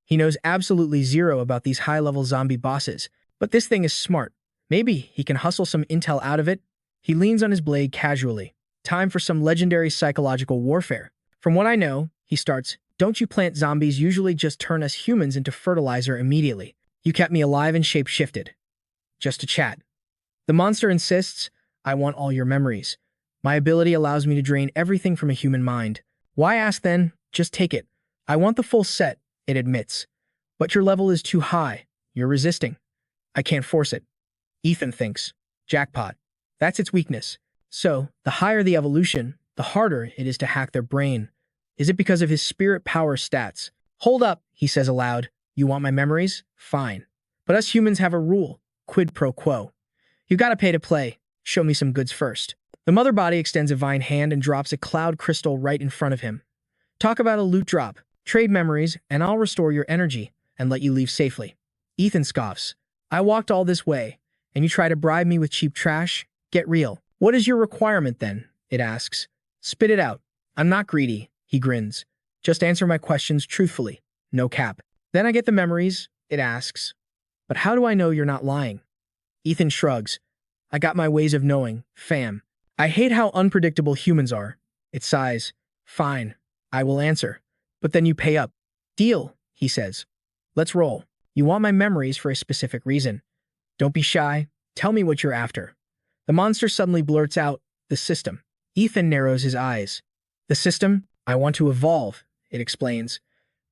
He knows absolutely zero about these high-level zombie bosses. But this thing is smart. Maybe he can hustle some intel out of it. He leans on his blade casually. Time for some legendary psychological warfare. From what I know, he starts, don't you plant zombies usually just turn us humans into fertilizer immediately? You kept me alive and shape-shifted. Just to chat. The monster insists, I want all your memories. My ability allows me to drain everything from a human mind. Why ask then? Just take it. I want the full set, it admits. But your level is too high. You're resisting. I can't force it. Ethan thinks, jackpot. That's its weakness. So, the higher the evolution, the harder it is to hack their brain. Is it because of his spirit power stats? Hold up, he says aloud. You want my memories? Fine. But us humans have a rule. Quid pro quo. You gotta pay to play. Show me some goods first. The mother body extends a vine hand and drops a cloud crystal right in front of him. Talk about a loot drop. Trade memories, and I'll restore your energy and let you leave safely. Ethan scoffs. I walked all this way, and you try to bribe me with cheap trash? Get real. What is your requirement then? It asks. Spit it out. I'm not greedy, he grins. Just answer my questions truthfully. No cap. Then I get the memories, it asks. But how do I know you're not lying? Ethan shrugs. I got my ways of knowing, fam. I hate how unpredictable humans are. It sighs. Fine, I will answer. But then you pay up. Deal, he says. Let's roll. You want my memories for a specific reason. Don't be shy. Tell me what you're after. The monster suddenly blurts out, the system. Ethan narrows his eyes. The system? I want to evolve, it explains.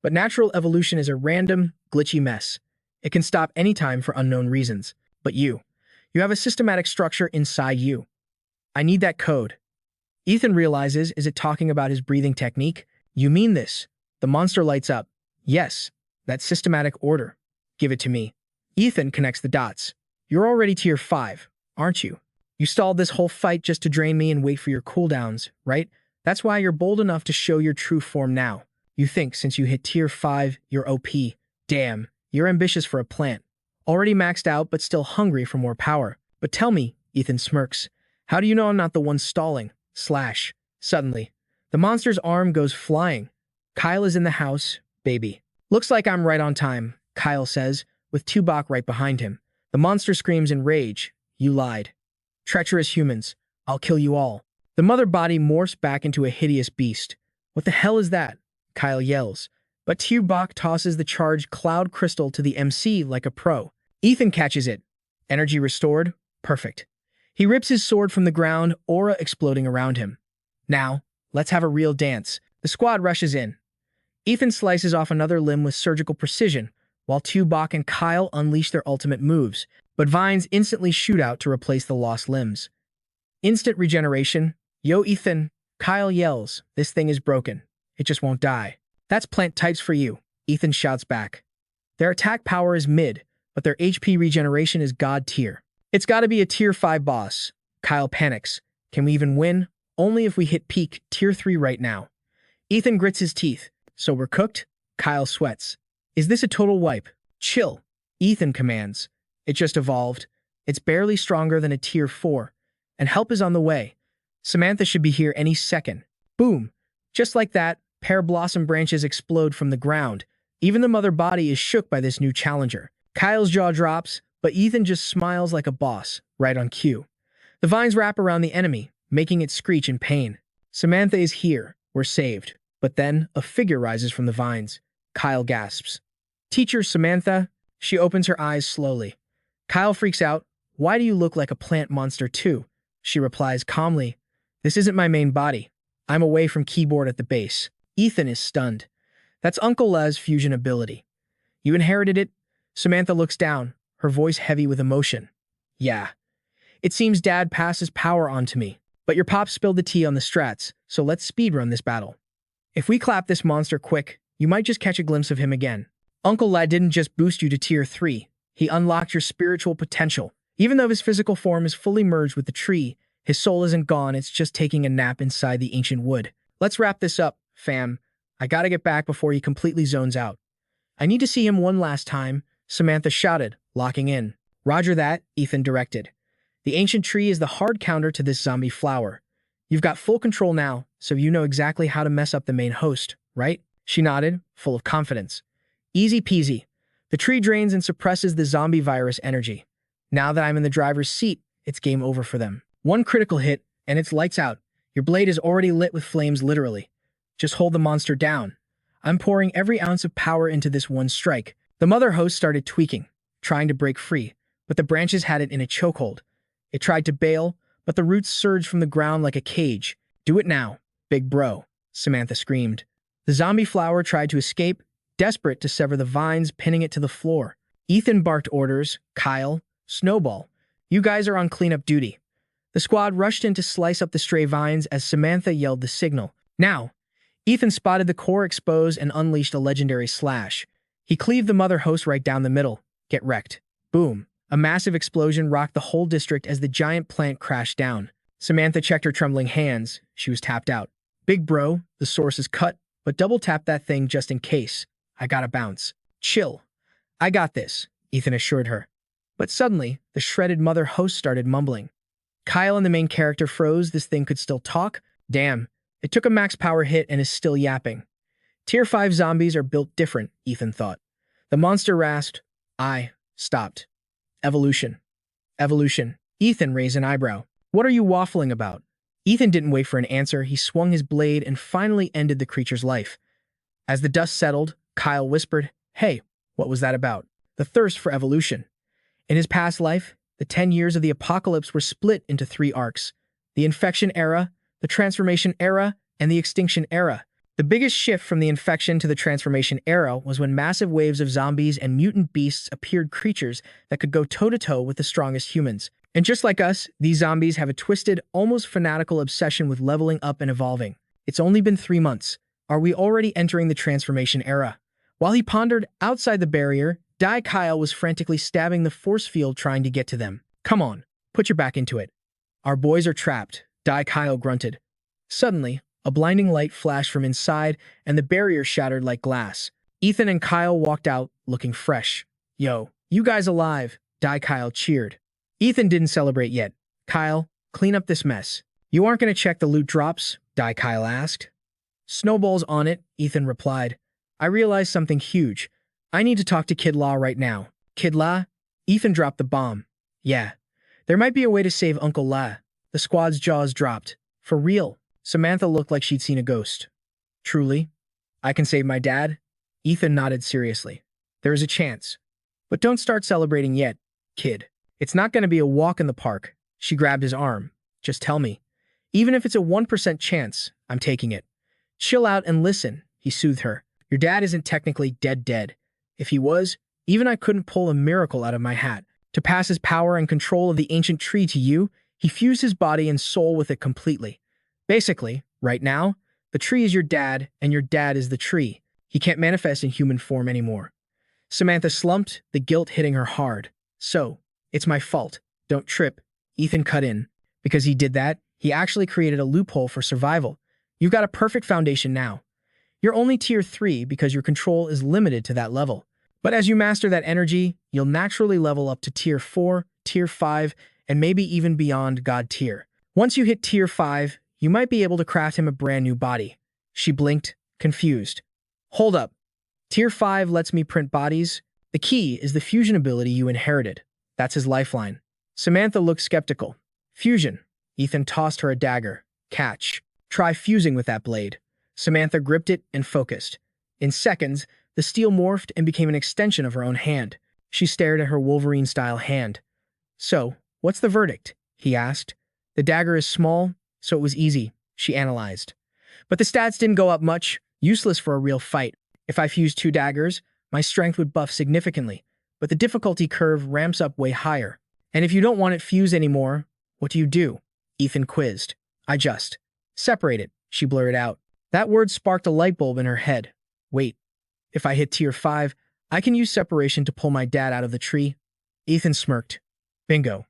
But natural evolution is a random, glitchy mess. It can stop anytime for unknown reasons. But you have a systematic structure inside you. I need that code. Ethan realizes, is it talking about his breathing technique? You mean this? The monster lights up. Yes, that systematic order. Give it to me. Ethan connects the dots. You're already tier 5, aren't you? You stalled this whole fight just to drain me and wait for your cooldowns, right? That's why you're bold enough to show your true form now. You think since you hit tier 5, you're OP. Damn, you're ambitious for a plant. Already maxed out but still hungry for more power. But tell me, Ethan smirks, how do you know I'm not the one stalling? Slash. Suddenly, the monster's arm goes flying. Kyle is in the house, baby. Looks like I'm right on time, Kyle says, with Tubok right behind him. The monster screams in rage. You lied. Treacherous humans. I'll kill you all. The mother body morphs back into a hideous beast. What the hell is that? Kyle yells. But Tubok tosses the charged cloud crystal to the MC like a pro. Ethan catches it. Energy restored. Perfect. He rips his sword from the ground, aura exploding around him. Now, let's have a real dance. The squad rushes in. Ethan slices off another limb with surgical precision, while Tubok and Kyle unleash their ultimate moves, but vines instantly shoot out to replace the lost limbs. Instant regeneration. Yo, Ethan. Kyle yells. This thing is broken. It just won't die. That's plant types for you. Ethan shouts back. Their attack power is mid, but their HP regeneration is god tier. It's gotta be a tier 5 boss. Kyle panics. Can we even win? Only if we hit peak tier 3 right now. Ethan grits his teeth. So we're cooked? Kyle sweats. Is this a total wipe? Chill. Ethan commands. It just evolved. It's barely stronger than a tier 4. And help is on the way. Samantha should be here any second. Boom. Just like that, pear blossom branches explode from the ground. Even the mother body is shook by this new challenger. Kyle's jaw drops, but Ethan just smiles like a boss, right on cue. The vines wrap around the enemy, making it screech in pain. Samantha is here. We're saved. But then, a figure rises from the vines. Kyle gasps. Teacher Samantha. She opens her eyes slowly. Kyle freaks out. Why do you look like a plant monster too? She replies calmly. This isn't my main body. I'm away from keyboard at the base. Ethan is stunned. That's Uncle La's fusion ability. You inherited it? Samantha looks down, her voice heavy with emotion. Yeah. It seems Dad passes power on to me. But your pop spilled the tea on the strats, so let's speedrun this battle. If we clap this monster quick, you might just catch a glimpse of him again. Uncle La didn't just boost you to tier 3. He unlocked your spiritual potential. Even though his physical form is fully merged with the tree, his soul isn't gone, it's just taking a nap inside the ancient wood. Let's wrap this up, fam. I gotta get back before he completely zones out. I need to see him one last time, Samantha shouted, locking in. Roger that, Ethan directed. The ancient tree is the hard counter to this zombie flower. You've got full control now, so you know exactly how to mess up the main host, right? She nodded, full of confidence. Easy peasy. The tree drains and suppresses the zombie virus energy. Now that I'm in the driver's seat, it's game over for them. One critical hit, and it's lights out. Your blade is already lit with flames literally. Just hold the monster down. I'm pouring every ounce of power into this one strike. The mother host started tweaking, trying to break free, but the branches had it in a chokehold. It tried to bail, but the roots surged from the ground like a cage. Do it now, big bro, Samantha screamed. The zombie flower tried to escape, desperate to sever the vines, pinning it to the floor. Ethan barked orders. Kyle, Snowball, you guys are on cleanup duty. The squad rushed in to slice up the stray vines as Samantha yelled the signal. Now, Ethan spotted the core exposed and unleashed a legendary slash. He cleaved the mother host right down the middle. Get wrecked. Boom. A massive explosion rocked the whole district as the giant plant crashed down. Samantha checked her trembling hands. She was tapped out. Big bro, the source is cut, but double tap that thing just in case. I gotta bounce. Chill. I got this, Ethan assured her. But suddenly, the shredded mother host started mumbling. Kyle and the main character froze. This thing could still talk? Damn. It took a max power hit and is still yapping. Tier 5 zombies are built different, Ethan thought. The monster rasped. I stopped. Evolution. Evolution. Ethan raised an eyebrow. What are you waffling about? Ethan didn't wait for an answer. He swung his blade and finally ended the creature's life. As the dust settled, Kyle whispered, Hey, what was that about? The thirst for evolution. In his past life, the 10 years of the apocalypse were split into 3 arcs. The infection era, the transformation era, and the extinction era. The biggest shift from the infection to the transformation era was when massive waves of zombies and mutant beasts appeared, creatures that could go toe-to-toe with the strongest humans. And just like us, these zombies have a twisted, almost fanatical obsession with leveling up and evolving. It's only been 3 months. Are we already entering the transformation era? While he pondered, outside the barrier, Kyle was frantically stabbing the force field trying to get to them. Come on, put your back into it. Our boys are trapped, Kyle grunted. Suddenly, a blinding light flashed from inside, and the barrier shattered like glass. Ethan and Kyle walked out, looking fresh. Yo, you guys alive, Kyle cheered. Ethan didn't celebrate yet. Kyle, clean up this mess. You aren't going to check the loot drops? Kyle asked. Snowball's on it, Ethan replied. I realized something huge. I need to talk to Kid Law right now. Kid Law? Ethan dropped the bomb. Yeah. There might be a way to save Uncle La. The squad's jaws dropped. For real. Samantha looked like she'd seen a ghost. Truly? I can save my dad? Ethan nodded seriously. There is a chance. But don't start celebrating yet, kid. It's not going to be a walk in the park. She grabbed his arm. Just tell me. Even if it's a 1% chance, I'm taking it. Chill out and listen, he soothed her. Your dad isn't technically dead. If he was, even I couldn't pull a miracle out of my hat. To pass his power and control of the ancient tree to you, he fused his body and soul with it completely. Basically, right now, the tree is your dad and your dad is the tree. He can't manifest in human form anymore. Samantha slumped, the guilt hitting her hard. So, it's my fault. Don't trip. Ethan cut in. Because he did that, he actually created a loophole for survival. You've got a perfect foundation now. You're only tier 3 because your control is limited to that level. But as you master that energy, you'll naturally level up to tier 4, tier 5, and maybe even beyond God tier. Once you hit tier 5, you might be able to craft him a brand new body. She blinked, confused. Hold up. Tier 5 lets me print bodies. The key is the fusion ability you inherited. That's his lifeline. Samantha looked skeptical. Fusion. Ethan tossed her a dagger. Catch. Try fusing with that blade. Samantha gripped it and focused. In seconds, the steel morphed and became an extension of her own hand. She stared at her Wolverine-style hand. So, what's the verdict? He asked. The dagger is small, so it was easy, she analyzed. But the stats didn't go up much, useless for a real fight. If I fused 2 daggers, my strength would buff significantly, but the difficulty curve ramps up way higher. And if you don't want it fused anymore, what do? Ethan quizzed. I just separate it, she blurted out. That word sparked a light bulb in her head. Wait, if I hit tier 5, I can use separation to pull my dad out of the tree? Ethan smirked. Bingo.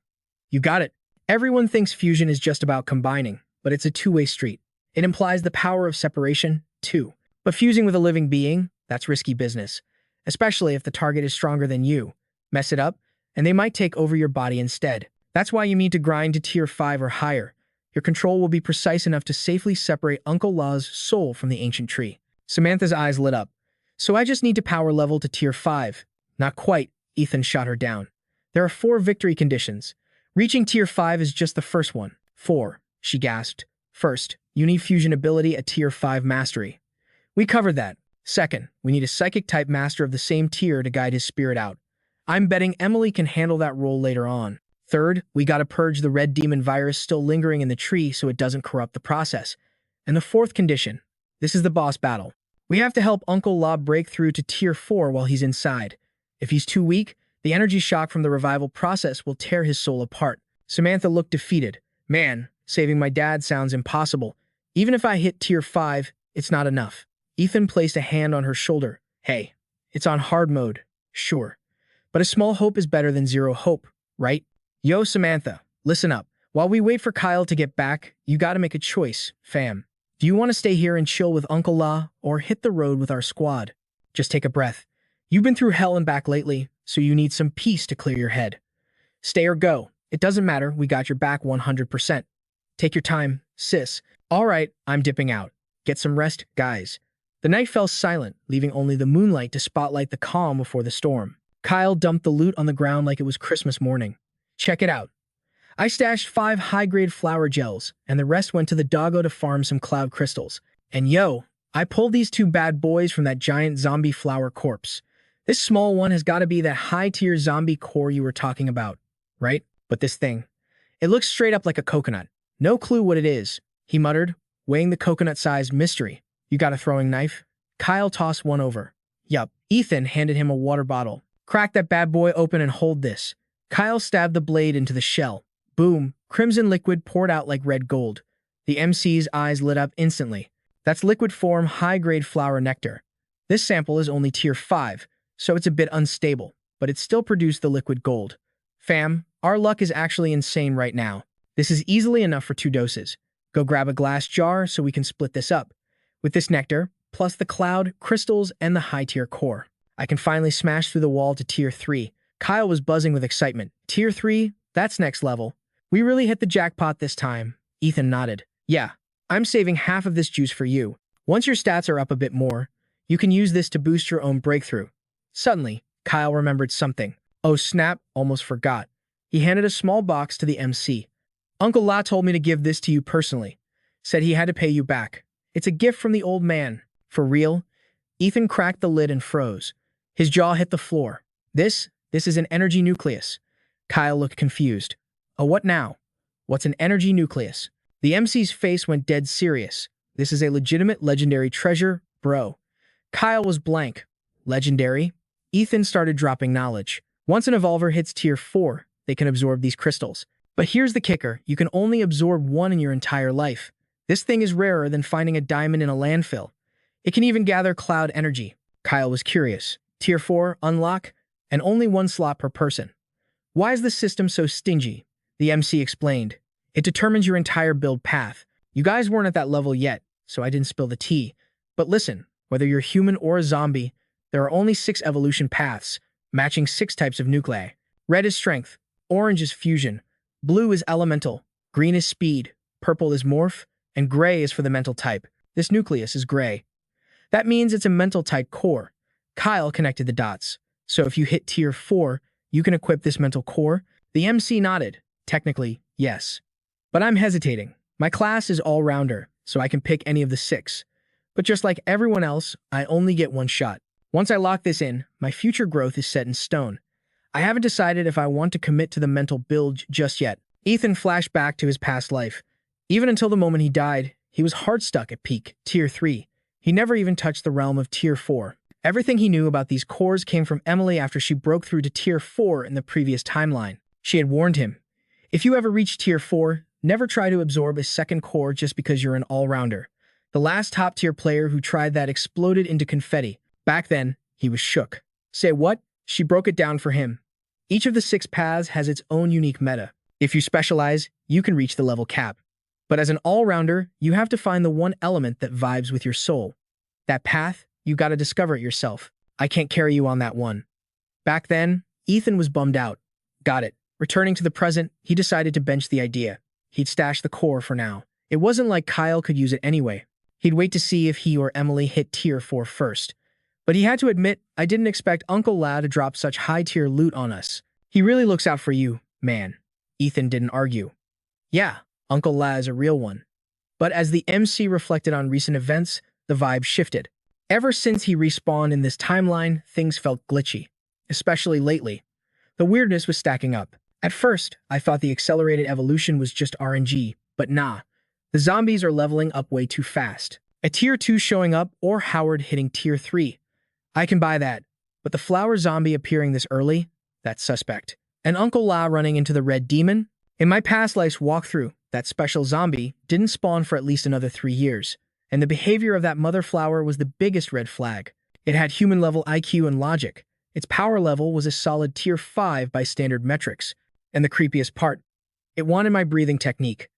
You got it. Everyone thinks fusion is just about combining, but it's a two-way street. It implies the power of separation, too. But fusing with a living being, that's risky business. Especially if the target is stronger than you. Mess it up, and they might take over your body instead. That's why you need to grind to tier 5 or higher. Your control will be precise enough to safely separate Uncle Law's soul from the ancient tree. Samantha's eyes lit up. So I just need to power level to tier 5. Not quite, Ethan shot her down. There are 4 victory conditions. Reaching tier 5 is just the first one. 4, she gasped. First, you need fusion ability at tier 5 mastery. We covered that. Second, we need a psychic type master of the same tier to guide his spirit out. I'm betting Emily can handle that role later on. Third, we gotta purge the red demon virus still lingering in the tree so it doesn't corrupt the process. And the 4th condition, this is the boss battle. We have to help Uncle Law break through to tier 4 while he's inside. If he's too weak, the energy shock from the revival process will tear his soul apart. Samantha looked defeated. Man, saving my dad sounds impossible. Even if I hit tier 5, it's not enough. Ethan placed a hand on her shoulder. Hey, it's on hard mode, sure. But a small hope is better than zero hope, right? Yo, Samantha, listen up. While we wait for Kyle to get back, you gotta make a choice, fam. Do you want to stay here and chill with Uncle Law, or hit the road with our squad? Just take a breath. You've been through hell and back lately, so you need some peace to clear your head. Stay or go. It doesn't matter, we got your back 100%. Take your time, sis. All right, I'm dipping out. Get some rest, guys. The night fell silent, leaving only the moonlight to spotlight the calm before the storm. Kyle dumped the loot on the ground like it was Christmas morning. Check it out. I stashed 5 high-grade flower gels, and the rest went to the doggo to farm some cloud crystals. And yo, I pulled these 2 bad boys from that giant zombie flower corpse. This small one has got to be that high-tier zombie core you were talking about, right? But this thing, it looks straight up like a coconut. No clue what it is, he muttered, weighing the coconut-sized mystery. You got a throwing knife? Kyle tossed one over. Yup. Ethan handed him a water bottle. Crack that bad boy open and hold this. Kyle stabbed the blade into the shell. Boom, crimson liquid poured out like red gold. The MC's eyes lit up instantly. That's liquid form high-grade flower nectar. This sample is only tier 5, so it's a bit unstable, but it still produced the liquid gold. Fam, our luck is actually insane right now. This is easily enough for 2 doses. Go grab a glass jar so we can split this up. With this nectar, plus the cloud, crystals, and the high-tier core, I can finally smash through the wall to tier 3. Kyle was buzzing with excitement. Tier 3? That's next level. We really hit the jackpot this time. Ethan nodded. Yeah, I'm saving half of this juice for you. Once your stats are up a bit more, you can use this to boost your own breakthrough. Suddenly, Kyle remembered something. Oh snap, almost forgot. He handed a small box to the MC. Uncle La told me to give this to you personally. Said he had to pay you back. It's a gift from the old man. For real? Ethan cracked the lid and froze. His jaw hit the floor. This is an energy nucleus. Kyle looked confused. Oh, what now? What's an energy nucleus? The MC's face went dead serious. This is a legitimate legendary treasure, bro. Kyle was blank. Legendary? Ethan started dropping knowledge. Once an evolver hits tier 4, they can absorb these crystals. But here's the kicker, you can only absorb 1 in your entire life. This thing is rarer than finding a diamond in a landfill. It can even gather cloud energy. Kyle was curious. Tier 4, unlock, and only one slot per person. Why is the system so stingy? The MC explained. It determines your entire build path. You guys weren't at that level yet, so I didn't spill the tea. But listen, whether you're human or a zombie, there are only 6 evolution paths, matching 6 types of nuclei. Red is strength, orange is fusion, blue is elemental, green is speed, purple is morph, and gray is for the mental type. This nucleus is gray. That means it's a mental type core. Kyle connected the dots. So if you hit tier 4, you can equip this mental core? The MC nodded. Technically, yes. But I'm hesitating. My class is all-rounder, so I can pick any of the 6. But just like everyone else, I only get one shot. Once I lock this in, my future growth is set in stone. I haven't decided if I want to commit to the mental build just yet. Ethan flashed back to his past life. Even until the moment he died, he was hard stuck at peak, tier 3. He never even touched the realm of tier 4. Everything he knew about these cores came from Emily after she broke through to tier 4 in the previous timeline. She had warned him, if you ever reach tier 4, never try to absorb a second core just because you're an all-rounder. The last top-tier player who tried that exploded into confetti. Back then, he was shook. Say what? She broke it down for him. Each of the 6 paths has its own unique meta. If you specialize, you can reach the level cap. But as an all-rounder, you have to find the one element that vibes with your soul. That path, you gotta discover it yourself. I can't carry you on that one. Back then, Ethan was bummed out. Got it. Returning to the present, he decided to bench the idea. He'd stash the core for now. It wasn't like Kyle could use it anyway. He'd wait to see if he or Emily hit tier 4 first. But he had to admit, I didn't expect Uncle La to drop such high-tier loot on us. He really looks out for you, man. Ethan didn't argue. Yeah, Uncle La is a real one. But as the MC reflected on recent events, the vibe shifted. Ever since he respawned in this timeline, things felt glitchy. Especially lately. The weirdness was stacking up. At first, I thought the accelerated evolution was just RNG, but nah. The zombies are leveling up way too fast. A tier 2 showing up or Howard hitting tier 3. I can buy that, but the flower zombie appearing this early? That's suspect. And Uncle La running into the red demon? In my past life's walkthrough, that special zombie didn't spawn for at least another 3 years, and the behavior of that mother flower was the biggest red flag. It had human-level IQ and logic. Its power level was a solid tier 5 by standard metrics. And the creepiest part, it wanted my breathing technique.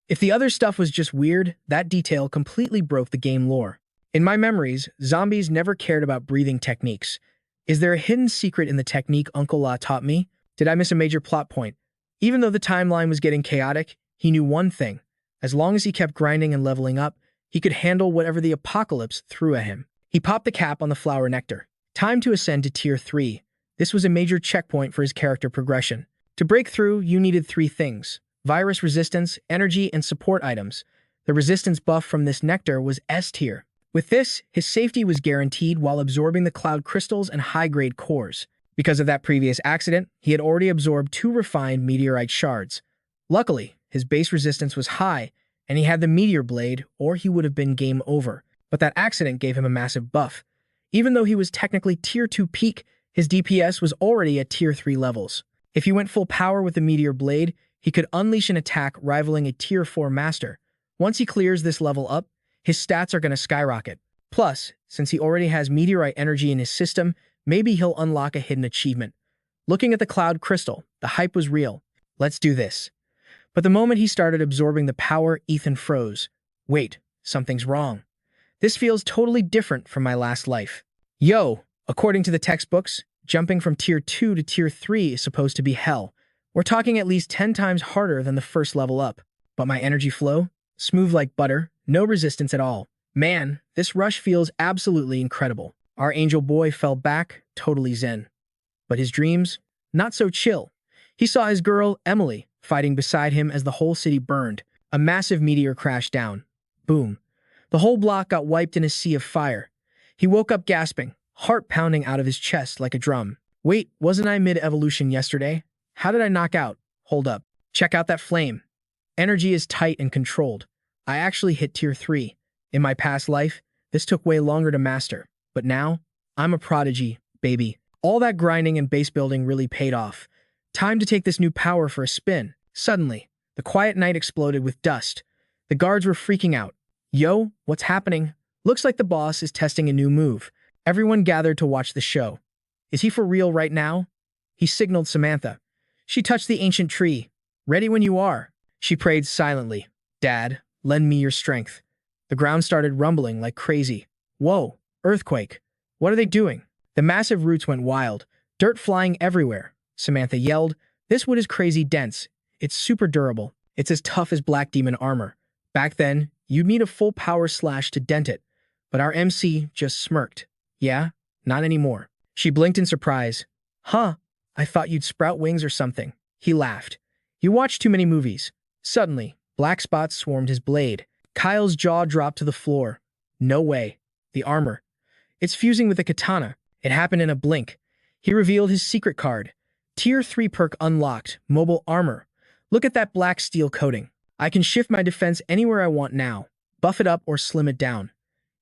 If the other stuff was just weird, that detail completely broke the game lore. In my memories, zombies never cared about breathing techniques. Is there a hidden secret in the technique Uncle La taught me? Did I miss a major plot point? Even though the timeline was getting chaotic, he knew one thing. As long as he kept grinding and leveling up, he could handle whatever the apocalypse threw at him. He popped the cap on the flower nectar. Time to ascend to tier 3. This was a major checkpoint for his character progression. To break through, you needed 3 things: virus resistance, energy, and support items. The resistance buff from this nectar was S tier. With this, his safety was guaranteed while absorbing the cloud crystals and high-grade cores. Because of that previous accident, he had already absorbed 2 refined meteorite shards. Luckily, his base resistance was high, and he had the meteor blade, or he would have been game over. But that accident gave him a massive buff. Even though he was technically tier 2 peak, his DPS was already at tier 3 levels. If he went full power with the meteor blade, he could unleash an attack rivaling a tier 4 master. Once he clears this level up, his stats are going to skyrocket. Plus, since he already has meteorite energy in his system, maybe he'll unlock a hidden achievement. Looking at the cloud crystal, the hype was real. Let's do this. But the moment he started absorbing the power, Ethan froze. Wait, something's wrong. This feels totally different from my last life. Yo, according to the textbooks, jumping from tier 2 to tier 3 is supposed to be hell. We're talking at least 10 times harder than the first level up. But my energy flow? Smooth like butter, no resistance at all. Man, this rush feels absolutely incredible. Our angel boy fell back, totally zen. But his dreams? Not so chill. He saw his girl, Emily, fighting beside him as the whole city burned. A massive meteor crashed down. Boom. The whole block got wiped in a sea of fire. He woke up gasping, heart pounding out of his chest like a drum. Wait, wasn't I mid-evolution yesterday? How did I knock out? Hold up. Check out that flame. Energy is tight and controlled. I actually hit tier 3. In my past life, this took way longer to master. But now, I'm a prodigy, baby. All that grinding and base building really paid off. Time to take this new power for a spin. Suddenly, the quiet night exploded with dust. The guards were freaking out. Yo, what's happening? Looks like the boss is testing a new move. Everyone gathered to watch the show. Is he for real right now? He signaled Samantha. She touched the ancient tree. Ready when you are. She prayed silently. Dad, lend me your strength. The ground started rumbling like crazy. Whoa, earthquake. What are they doing? The massive roots went wild, dirt flying everywhere. Samantha yelled, this wood is crazy dense. It's super durable. It's as tough as black demon armor. Back then, you'd need a full power slash to dent it. But our MC just smirked. Yeah? Not anymore. She blinked in surprise. Huh? I thought you'd sprout wings or something. He laughed. You watch too many movies. Suddenly, black spots swarmed his blade. Kyle's jaw dropped to the floor. No way. The armor. It's fusing with the katana. It happened in a blink. He revealed his secret card. Tier 3 perk unlocked. Mobile armor. Look at that black steel coating. I can shift my defense anywhere I want now. Buff it up or slim it down.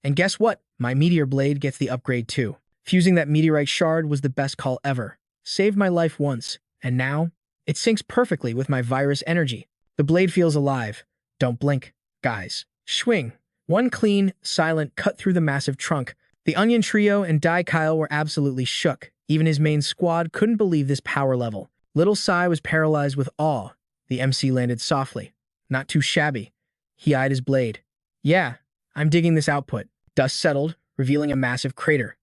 And guess what? My meteor blade gets the upgrade too. Fusing that meteorite shard was the best call ever. Saved my life once. And now? It syncs perfectly with my virus energy. The blade feels alive. Don't blink, guys. Swing. One clean, silent cut through the massive trunk. The Onion Trio and Dai Kyle were absolutely shook. Even his main squad couldn't believe this power level. Little Sai was paralyzed with awe. The MC landed softly. Not too shabby. He eyed his blade. Yeah, I'm digging this output. Dust settled, revealing a massive crater.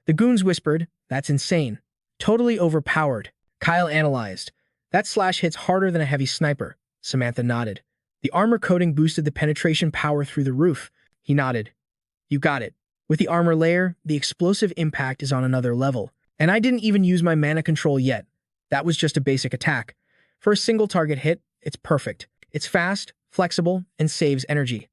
The goons whispered, that's insane. Totally overpowered. Kyle analyzed. That slash hits harder than a heavy sniper. Samantha nodded. The armor coating boosted the penetration power through the roof. He nodded. You got it. With the armor layer, the explosive impact is on another level. And I didn't even use my mana control yet. That was just a basic attack. For a single target hit, it's perfect. It's fast, flexible, and saves energy.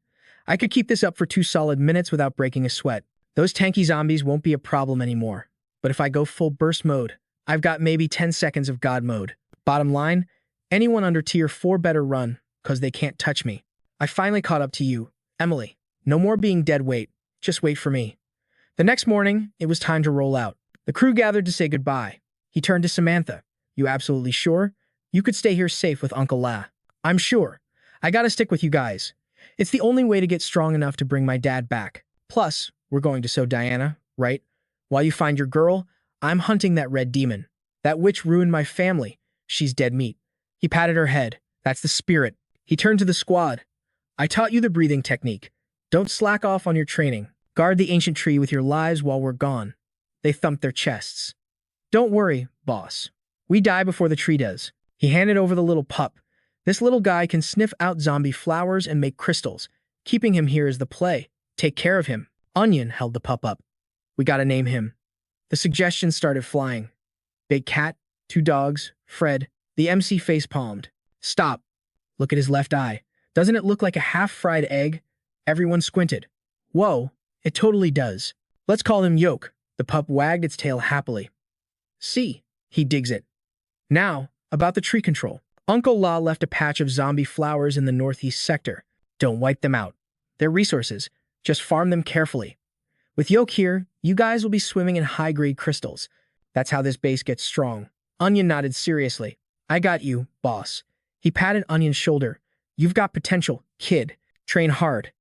I could keep this up for 2 solid minutes without breaking a sweat. Those tanky zombies won't be a problem anymore. But if I go full burst mode, I've got maybe 10 seconds of God mode. Bottom line, anyone under tier 4 better run, cause they can't touch me. I finally caught up to you, Emily. No more being dead weight. Just wait for me. The next morning, it was time to roll out. The crew gathered to say goodbye. He turned to Samantha. You absolutely sure? You could stay here safe with Uncle La. I'm sure. I gotta stick with you guys. It's the only way to get strong enough to bring my dad back. Plus, we're going to show Diana, right? While you find your girl, I'm hunting that red demon. That witch ruined my family. She's dead meat. He patted her head. That's the spirit. He turned to the squad. I taught you the breathing technique. Don't slack off on your training. Guard the ancient tree with your lives while we're gone. They thumped their chests. Don't worry, boss. We die before the tree does. He handed over the little pup. This little guy can sniff out zombie flowers and make crystals. Keeping him here is the play. Take care of him. Onion held the pup up. We gotta name him. The suggestions started flying. Big cat, 2 dogs, Fred. The MC face-palmed. Stop. Look at his left eye. Doesn't it look like a half-fried egg? Everyone squinted. Whoa, it totally does. Let's call him Yoke. The pup wagged its tail happily. See, he digs it. Now, about the tree control. Uncle La left a patch of zombie flowers in the northeast sector. Don't wipe them out. They're resources. Just farm them carefully. With Yoke here, you guys will be swimming in high-grade crystals. That's how this base gets strong. Onion nodded seriously. I got you, boss. He patted Onion's shoulder. You've got potential, kid. Train hard.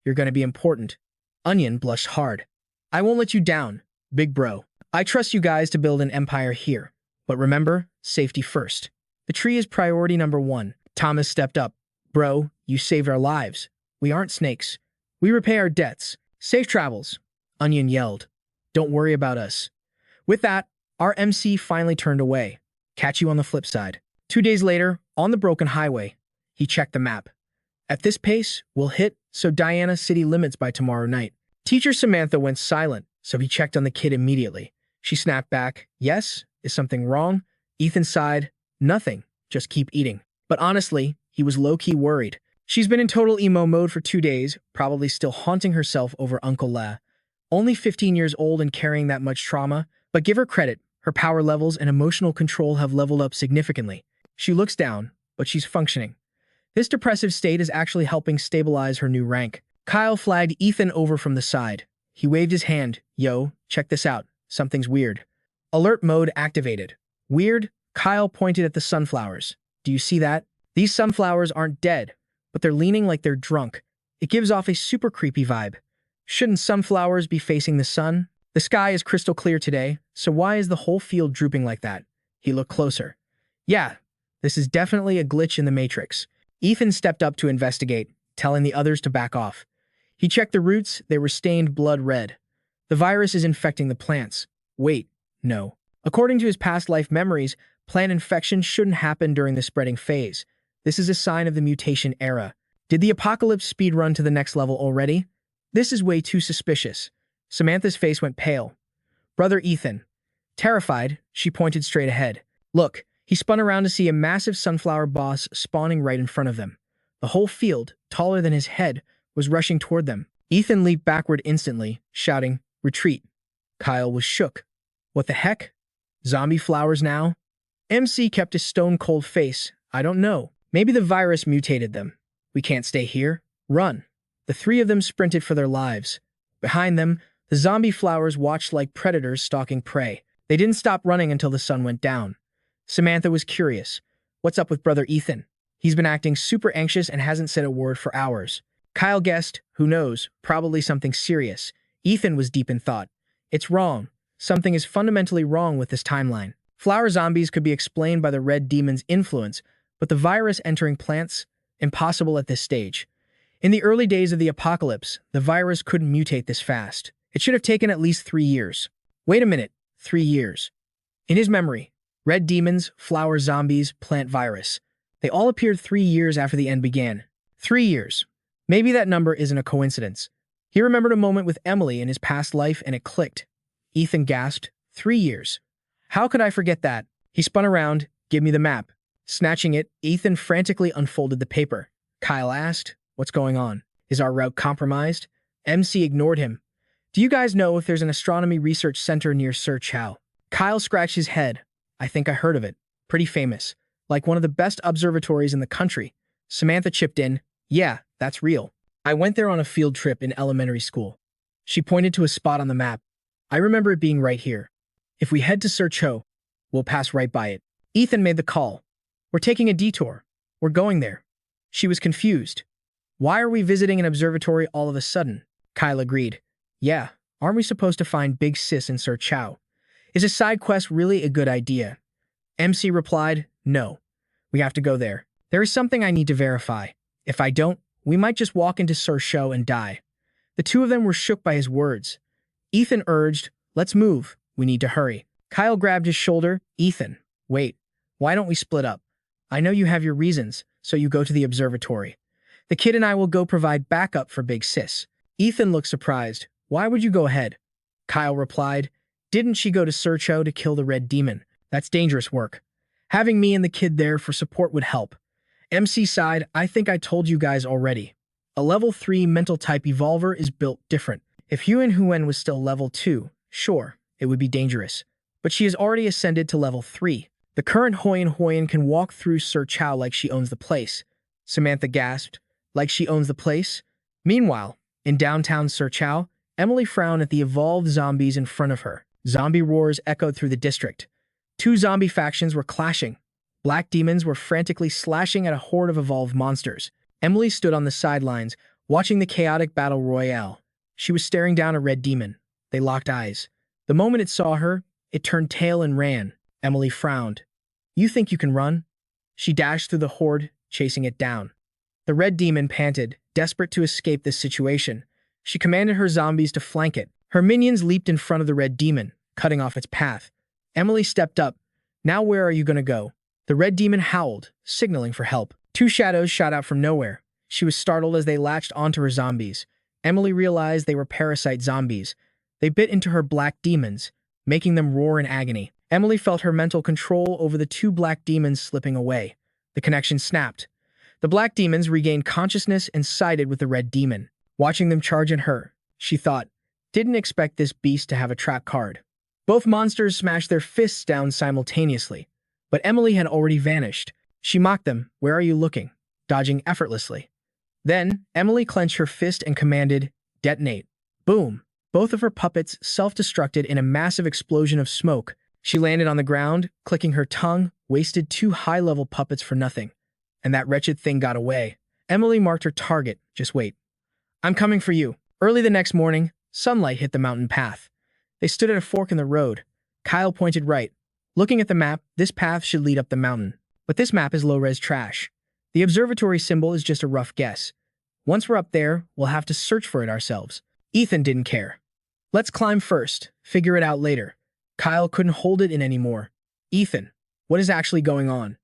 You're gonna be important. Onion blushed hard. I won't let you down, big bro. I trust you guys to build an empire here. But remember, safety first. The tree is priority number 1. Thomas stepped up. Bro, you saved our lives. We aren't snakes. We repay our debts. Safe travels. Onion yelled. Don't worry about us. With that, our MC finally turned away. Catch you on the flip side. 2 days later, on the broken highway, he checked the map. At this pace, we'll hit Diana city limits by tomorrow night. Teacher Samantha went silent, so he checked on the kid immediately. She snapped back, yes? Is something wrong? Ethan sighed, nothing, just keep eating. But honestly, he was low-key worried. She's been in total emo mode for 2 days, probably still haunting herself over Uncle La. Only 15 years old and carrying that much trauma, but give her credit, her power levels and emotional control have leveled up significantly. She looks down, but she's functioning. This depressive state is actually helping stabilize her new rank. Kyle flagged Ethan over from the side. He waved his hand. Yo, check this out. Something's weird. Alert mode activated. Weird? Kyle pointed at the sunflowers. Do you see that? These sunflowers aren't dead, but they're leaning like they're drunk. It gives off a super creepy vibe. Shouldn't sunflowers be facing the sun? The sky is crystal clear today, so why is the whole field drooping like that? He looked closer. Yeah, this is definitely a glitch in the matrix. Ethan stepped up to investigate, telling the others to back off. He checked the roots, they were stained blood red. The virus is infecting the plants. Wait, no. According to his past life memories, plant infection shouldn't happen during the spreading phase. This is a sign of the mutation era. Did the apocalypse speed run to the next level already? This is way too suspicious. Samantha's face went pale. Brother Ethan. Terrified, she pointed straight ahead. Look, he spun around to see a massive sunflower boss spawning right in front of them. The whole field, taller than his head, was rushing toward them. Ethan leaped backward instantly, shouting, "Retreat." Kyle was shook. What the heck? Zombie flowers now? MC kept a stone-cold face. I don't know. Maybe the virus mutated them. We can't stay here. Run. The three of them sprinted for their lives. Behind them, the zombie flowers watched like predators stalking prey. They didn't stop running until the sun went down. Samantha was curious. What's up with brother Ethan? He's been acting super anxious and hasn't said a word for hours. Kyle guessed, who knows, probably something serious. Ethan was deep in thought. It's wrong. Something is fundamentally wrong with this timeline. Flower zombies could be explained by the red demon's influence, but the virus entering plants? Impossible at this stage. In the early days of the apocalypse, the virus couldn't mutate this fast. It should have taken at least 3 years. Wait a minute, 3 years. In his memory, red demons, flower zombies, plant virus. They all appeared 3 years after the end began. 3 years. Maybe that number isn't a coincidence. He remembered a moment with Emily in his past life and it clicked. Ethan gasped, 3 years. How could I forget that? He spun around, give me the map. Snatching it, Ethan frantically unfolded the paper. Kyle asked, what's going on? Is our route compromised? MC ignored him. Do you guys know if there's an astronomy research center near Sir Chow? Kyle scratched his head. I think I heard of it. Pretty famous. Like one of the best observatories in the country. Samantha chipped in. Yeah, that's real. I went there on a field trip in elementary school. She pointed to a spot on the map. I remember it being right here. If we head to Sir Cho, we'll pass right by it. Ethan made the call. We're taking a detour. We're going there. She was confused. Why are we visiting an observatory all of a sudden? Kyle agreed. Yeah, aren't we supposed to find Big Sis in Sir Chow? Is a side quest really a good idea? MC replied, no. We have to go there. There is something I need to verify. If I don't, we might just walk into Sir Chow and die. The two of them were shook by his words. Ethan urged, let's move. We need to hurry. Kyle grabbed his shoulder. Ethan, wait. Why don't we split up? I know you have your reasons, so you go to the observatory. The kid and I will go provide backup for Big Sis. Ethan looked surprised. Why would you go ahead? Kyle replied, didn't she go to Sir Cho to kill the red demon? That's dangerous work. Having me and the kid there for support would help. MC sighed, I think I told you guys already. A level 3 mental type evolver is built different. If Huan Huan was still level 2, sure, it would be dangerous. But she has already ascended to level 3. The current Huan Huan can walk through Sir Chow like she owns the place. Samantha gasped, like she owns the place? Meanwhile, in downtown Sir Chow, Emily frowned at the evolved zombies in front of her. Zombie roars echoed through the district. 2 zombie factions were clashing. Black demons were frantically slashing at a horde of evolved monsters. Emily stood on the sidelines, watching the chaotic battle royale. She was staring down a red demon. They locked eyes. The moment it saw her, it turned tail and ran. Emily frowned. You think you can run? She dashed through the horde, chasing it down. The red demon panted, desperate to escape this situation. She commanded her zombies to flank it. Her minions leaped in front of the red demon, cutting off its path. Emily stepped up. Now where are you going to go? The red demon howled, signaling for help. 2 shadows shot out from nowhere. She was startled as they latched onto her zombies. Emily realized they were parasite zombies. They bit into her black demons, making them roar in agony. Emily felt her mental control over the 2 black demons slipping away. The connection snapped. The black demons regained consciousness and sided with the red demon. Watching them charge at her, she thought, didn't expect this beast to have a trap card. Both monsters smashed their fists down simultaneously, but Emily had already vanished. She mocked them, where are you looking? Dodging effortlessly. Then, Emily clenched her fist and commanded, detonate. Boom! Both of her puppets self-destructed in a massive explosion of smoke. She landed on the ground, clicking her tongue, wasted 2 high-level puppets for nothing. And that wretched thing got away. Emily marked her target. Just wait. I'm coming for you. Early the next morning, sunlight hit the mountain path. They stood at a fork in the road. Kyle pointed right. Looking at the map, this path should lead up the mountain. But this map is low-res trash. The observatory symbol is just a rough guess. Once we're up there, we'll have to search for it ourselves. Ethan didn't care. Let's climb first, figure it out later. Kyle couldn't hold it in anymore. Ethan, what is actually going on?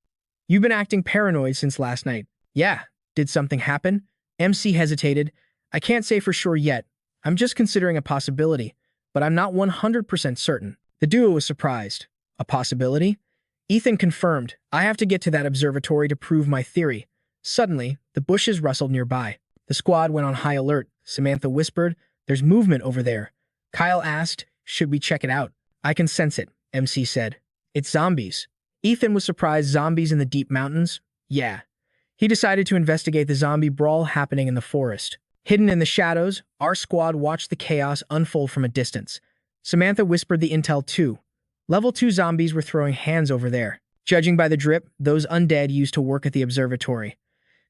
You've been acting paranoid since last night. Yeah, did something happen? MC hesitated. I can't say for sure yet. I'm just considering a possibility, but I'm not 100% certain. The duo was surprised. A possibility? Ethan confirmed, I have to get to that observatory to prove my theory. Suddenly, the bushes rustled nearby. The squad went on high alert. Samantha whispered, there's movement over there. Kyle asked, should we check it out? I can sense it, MC said. It's zombies. Ethan was surprised. Zombies in the deep mountains? Yeah. He decided to investigate the zombie brawl happening in the forest. Hidden in the shadows, our squad watched the chaos unfold from a distance. Samantha whispered the intel too. Level 2 zombies were throwing hands over there. Judging by the drip, those undead used to work at the observatory.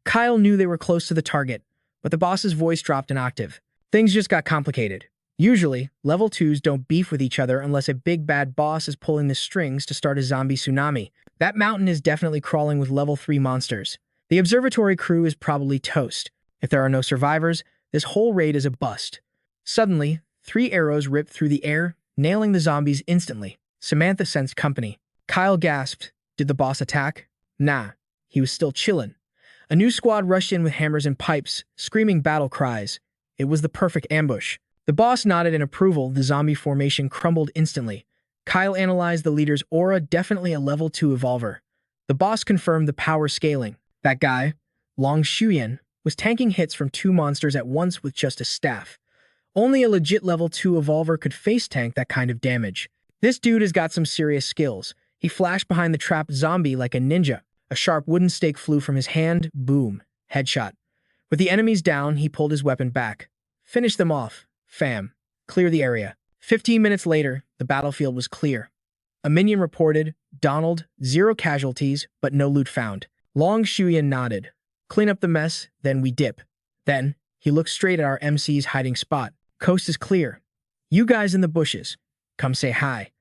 Kyle knew they were close to the target, but the boss's voice dropped an octave. Things just got complicated. Usually, level 2s don't beef with each other unless a big bad boss is pulling the strings to start a zombie tsunami. That mountain is definitely crawling with level 3 monsters. The observatory crew is probably toast. If there are no survivors, this whole raid is a bust. Suddenly, 3 arrows ripped through the air, nailing the zombies instantly. Samantha sensed company. Kyle gasped. Did the boss attack? Nah, he was still chillin'. A new squad rushed in with hammers and pipes, screaming battle cries. It was the perfect ambush. The boss nodded in approval. The zombie formation crumbled instantly. Kyle analyzed the leader's aura, definitely a level 2 evolver. The boss confirmed the power scaling. That guy, Long Shuyan, was tanking hits from 2 monsters at once with just a staff. Only a legit level 2 evolver could face tank that kind of damage. This dude has got some serious skills. He flashed behind the trapped zombie like a ninja. A sharp wooden stake flew from his hand. Boom. Headshot. With the enemies down, he pulled his weapon back. Finish them off. Fam. Clear the area. 15 minutes later, the battlefield was clear. A minion reported, Donald, 0 casualties, but no loot found. Long Shuyan nodded. Clean up the mess, then we dip. Then, he looked straight at our MC's hiding spot. Coast is clear. You guys in the bushes. Come say hi.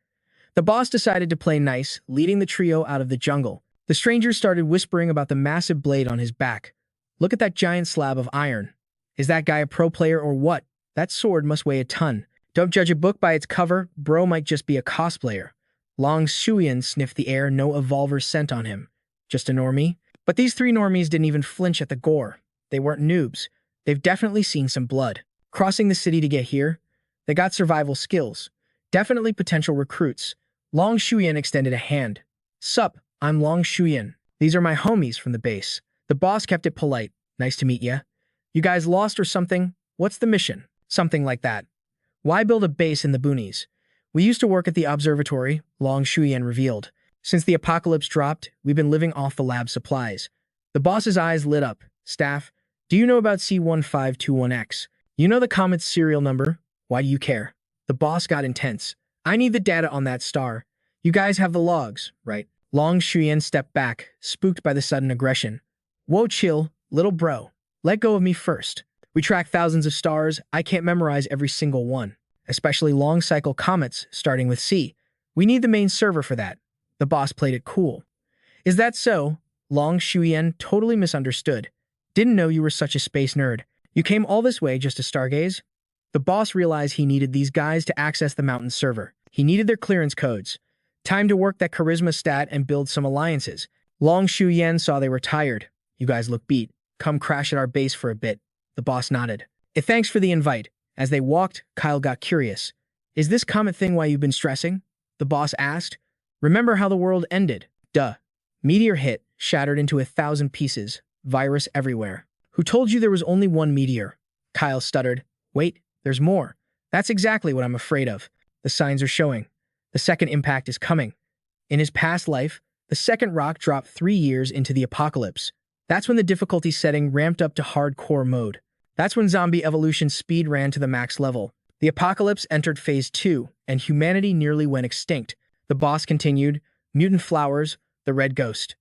The boss decided to play nice, leading the trio out of the jungle. The strangers started whispering about the massive blade on his back. Look at that giant slab of iron. Is that guy a pro player or what? That sword must weigh a ton. Don't judge a book by its cover, bro might just be a cosplayer. Long Shuyan sniffed the air, no evolver scent on him. Just a normie? But these 3 normies didn't even flinch at the gore. They weren't noobs. They've definitely seen some blood. Crossing the city to get here, they got survival skills. Definitely potential recruits. Long Shuyan extended a hand. Sup, I'm Long Shuyan. These are my homies from the base. The boss kept it polite. Nice to meet ya. You guys lost or something? What's the mission? Something like that. Why build a base in the boonies? We used to work at the observatory, Long Shuyan revealed. Since the apocalypse dropped, we've been living off the lab supplies. The boss's eyes lit up. Staff, do you know about C1521X? You know the comet's serial number? Why do you care? The boss got intense. I need the data on that star. You guys have the logs, right? Long Shuyan stepped back, spooked by the sudden aggression. Whoa, chill, little bro. Let go of me first. We track thousands of stars. I can't memorize every single one, especially long-cycle comets starting with C. We need the main server for that. The boss played it cool. Is that so? Long Shuyan totally misunderstood. Didn't know you were such a space nerd. You came all this way just to stargaze? The boss realized he needed these guys to access the mountain server. He needed their clearance codes. Time to work that charisma stat and build some alliances. Long Shuyan saw they were tired. You guys look beat. Come crash at our base for a bit. The boss nodded. Thanks for the invite. As they walked, Kyle got curious. Is this comet thing why you've been stressing? The boss asked. Remember how the world ended? Duh. Meteor hit, shattered into 1,000 pieces. Virus everywhere. Who told you there was only one meteor? Kyle stuttered. Wait, there's more. That's exactly what I'm afraid of. The signs are showing. The second impact is coming. In his past life, the second rock dropped 3 years into the apocalypse. That's when the difficulty setting ramped up to hardcore mode. That's when zombie evolution speed ran to the max level. The apocalypse entered phase 2, and humanity nearly went extinct. The boss continued, mutant flowers, the red ghost.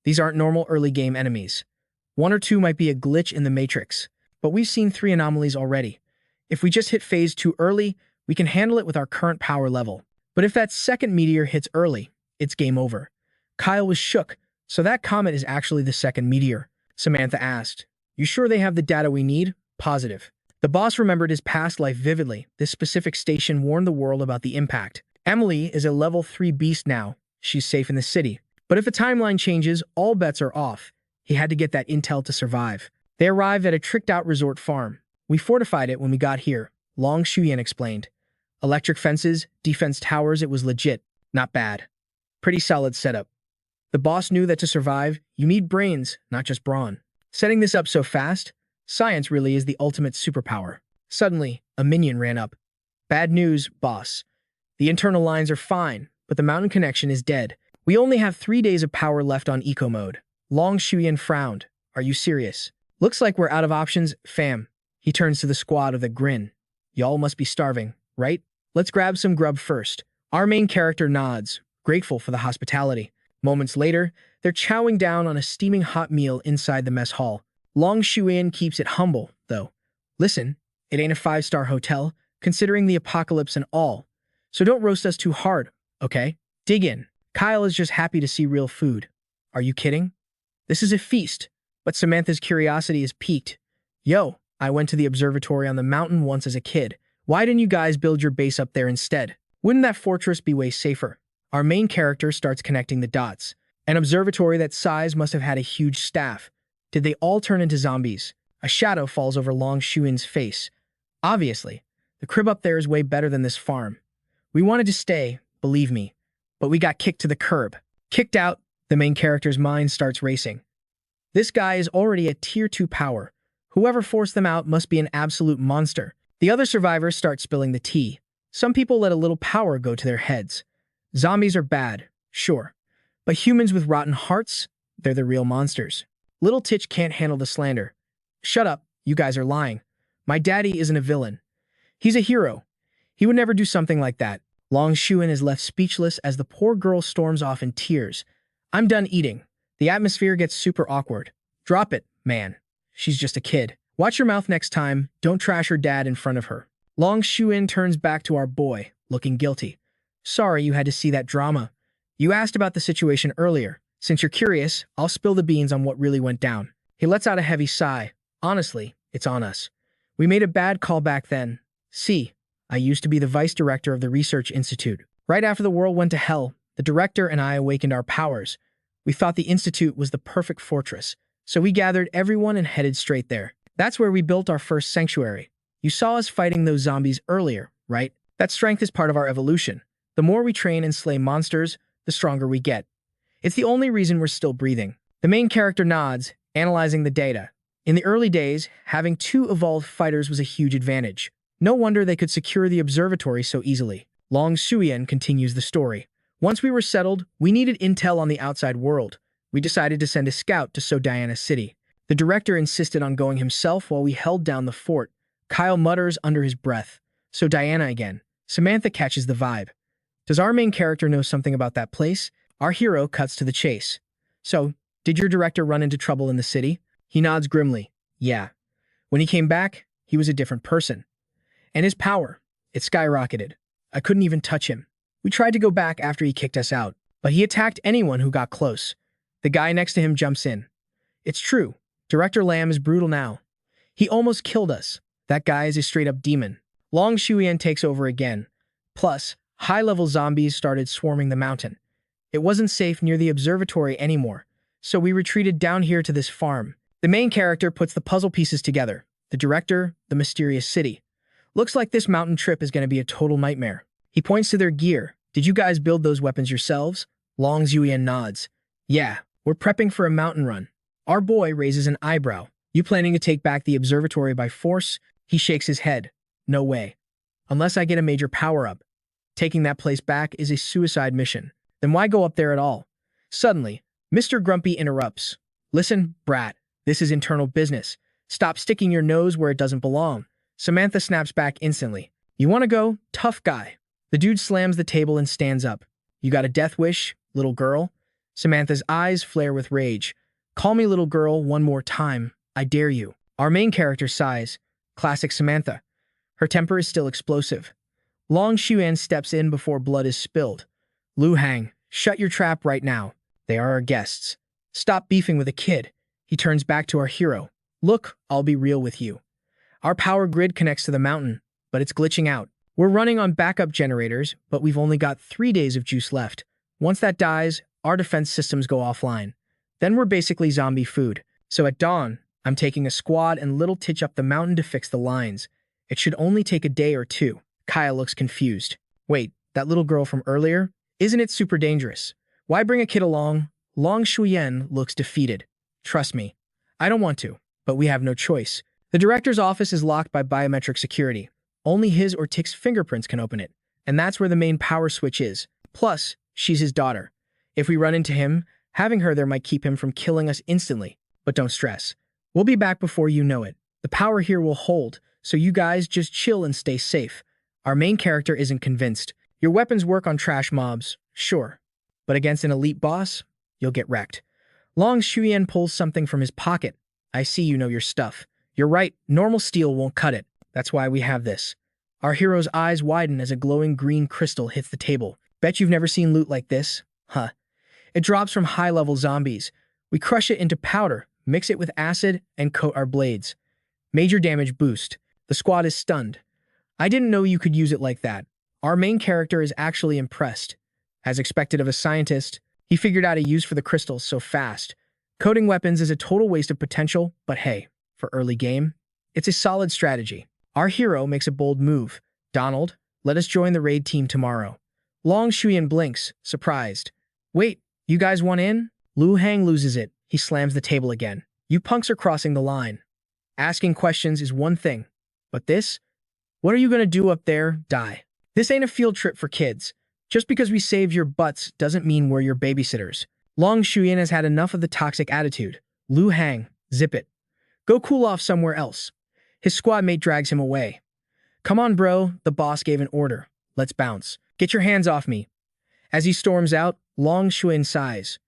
These aren't normal early game enemies. 1 or 2 might be a glitch in the matrix, but we've seen 3 anomalies already. If we just hit phase 2 early, we can handle it with our current power level. But if that second meteor hits early, it's game over. Kyle was shook. So that comet is actually the second meteor? Samantha asked. You sure they have the data we need? Positive. The boss remembered his past life vividly. This specific station warned the world about the impact. Emily is a level 3 beast now. She's safe in the city. But if a timeline changes, all bets are off. He had to get that intel to survive. They arrived at a tricked-out resort farm. We fortified it when we got here, Long Shuyan explained. Electric fences, defense towers, it was legit. Not bad. Pretty solid setup. The boss knew that to survive, you need brains, not just brawn. Setting this up so fast, science really is the ultimate superpower. Suddenly, a minion ran up. Bad news, boss. The internal lines are fine, but the mountain connection is dead. We only have 3 days of power left on eco mode. Long Shuyan frowned. Are you serious? Looks like we're out of options, fam. He turns to the squad with a grin. Y'all must be starving, right? Let's grab some grub first. Our main character nods, grateful for the hospitality. Moments later, they're chowing down on a steaming hot meal inside the mess hall. Long Shuyan keeps it humble, though. Listen, it ain't a 5-star hotel, considering the apocalypse and all. So don't roast us too hard, okay? Dig in. Kyle is just happy to see real food. Are you kidding? This is a feast, but Samantha's curiosity is piqued. Yo, I went to the observatory on the mountain once as a kid. Why didn't you guys build your base up there instead? Wouldn't that fortress be way safer? Our main character starts connecting the dots. An observatory that size must have had a huge staff. Did they all turn into zombies? A shadow falls over Long Shuyan's face. Obviously, the crib up there is way better than this farm. We wanted to stay, believe me, but we got kicked to the curb. Kicked out, the main character's mind starts racing. This guy is already at tier 2 power. Whoever forced them out must be an absolute monster. The other survivors start spilling the tea. Some people let a little power go to their heads. Zombies are bad, sure. But humans with rotten hearts, they're the real monsters. Little Titch can't handle the slander. Shut up, you guys are lying. My daddy isn't a villain. He's a hero. He would never do something like that. Long Shuyan is left speechless as the poor girl storms off in tears. I'm done eating. The atmosphere gets super awkward. Drop it, man. She's just a kid. Watch your mouth next time. Don't trash her dad in front of her. Long Shuyan turns back to our boy, looking guilty. Sorry you had to see that drama. You asked about the situation earlier. Since you're curious, I'll spill the beans on what really went down. He lets out a heavy sigh. Honestly, it's on us. We made a bad call back then. See, I used to be the vice director of the research institute. Right after the world went to hell, the director and I awakened our powers. We thought the institute was the perfect fortress, so we gathered everyone and headed straight there. That's where we built our first sanctuary. You saw us fighting those zombies earlier, right? That strength is part of our evolution. The more we train and slay monsters, the stronger we get. It's the only reason we're still breathing. The main character nods, analyzing the data. In the early days, having 2 evolved fighters was a huge advantage. No wonder they could secure the observatory so easily. Long Shuyan continues the story. Once we were settled, we needed intel on the outside world. We decided to send a scout to Diana City. The director insisted on going himself while we held down the fort. Kyle mutters under his breath. So Diana again. Samantha catches the vibe. Does our main character know something about that place? Our hero cuts to the chase. So, did your director run into trouble in the city? He nods grimly. Yeah. When he came back, he was a different person. And his power, it skyrocketed. I couldn't even touch him. We tried to go back after he kicked us out, but he attacked anyone who got close. The guy next to him jumps in. It's true. Director Lamb is brutal now. He almost killed us. That guy is a straight-up demon. Long Shuyan takes over again. Plus, high-level zombies started swarming the mountain. It wasn't safe near the observatory anymore, so we retreated down here to this farm. The main character puts the puzzle pieces together. The director, the mysterious city. Looks like this mountain trip is going to be a total nightmare. He points to their gear. Did you guys build those weapons yourselves? Long Shuyan nods. Yeah, we're prepping for a mountain run. Our boy raises an eyebrow. You planning to take back the observatory by force? He shakes his head. No way. Unless I get a major power-up. Taking that place back is a suicide mission. Then why go up there at all? Suddenly, Mr. Grumpy interrupts. Listen, brat, this is internal business. Stop sticking your nose where it doesn't belong. Samantha snaps back instantly. You want to go? Tough guy. The dude slams the table and stands up. You got a death wish, little girl? Samantha's eyes flare with rage. Call me little girl one more time. I dare you. Our main character sighs. Classic Samantha. Her temper is still explosive. Long Xuan steps in before blood is spilled. Liu Hang, shut your trap right now. They are our guests. Stop beefing with a kid. He turns back to our hero. Look, I'll be real with you. Our power grid connects to the mountain, but it's glitching out. We're running on backup generators, but we've only got 3 days of juice left. Once that dies, our defense systems go offline. Then we're basically zombie food. So at dawn, I'm taking a squad and little Titch up the mountain to fix the lines. It should only take a day or 2. Kaya looks confused. Wait, that little girl from earlier? Isn't it super dangerous? Why bring a kid along? Long Shuyen looks defeated. Trust me, I don't want to, but we have no choice. The director's office is locked by biometric security. Only his or Tick's fingerprints can open it, and that's where the main power switch is. Plus, she's his daughter. If we run into him, having her there might keep him from killing us instantly. But don't stress. We'll be back before you know it. The power here will hold, so you guys just chill and stay safe. Our main character isn't convinced. Your weapons work on trash mobs, sure. But against an elite boss, you'll get wrecked. Long Shuyan pulls something from his pocket. I see you know your stuff. You're right, normal steel won't cut it. That's why we have this. Our hero's eyes widen as a glowing green crystal hits the table. Bet you've never seen loot like this? Huh. It drops from high-level zombies. We crush it into powder, mix it with acid, and coat our blades. Major damage boost. The squad is stunned. I didn't know you could use it like that. Our main character is actually impressed. As expected of a scientist, he figured out a use for the crystals so fast. Coating weapons is a total waste of potential, but hey, for early game, it's a solid strategy. Our hero makes a bold move. Donald, let us join the raid team tomorrow. Long Shuyan blinks, surprised. Wait, you guys want in? Liu Hang loses it. He slams the table again. You punks are crossing the line. Asking questions is one thing, but this? What are you gonna do up there? Die. This ain't a field trip for kids. Just because we saved your butts doesn't mean we're your babysitters. Long Shuyan has had enough of the toxic attitude. Liu Hang, zip it. Go cool off somewhere else. His squad mate drags him away. Come on, bro, the boss gave an order. Let's bounce. Get your hands off me. As he storms out, Long Shuyan sighs.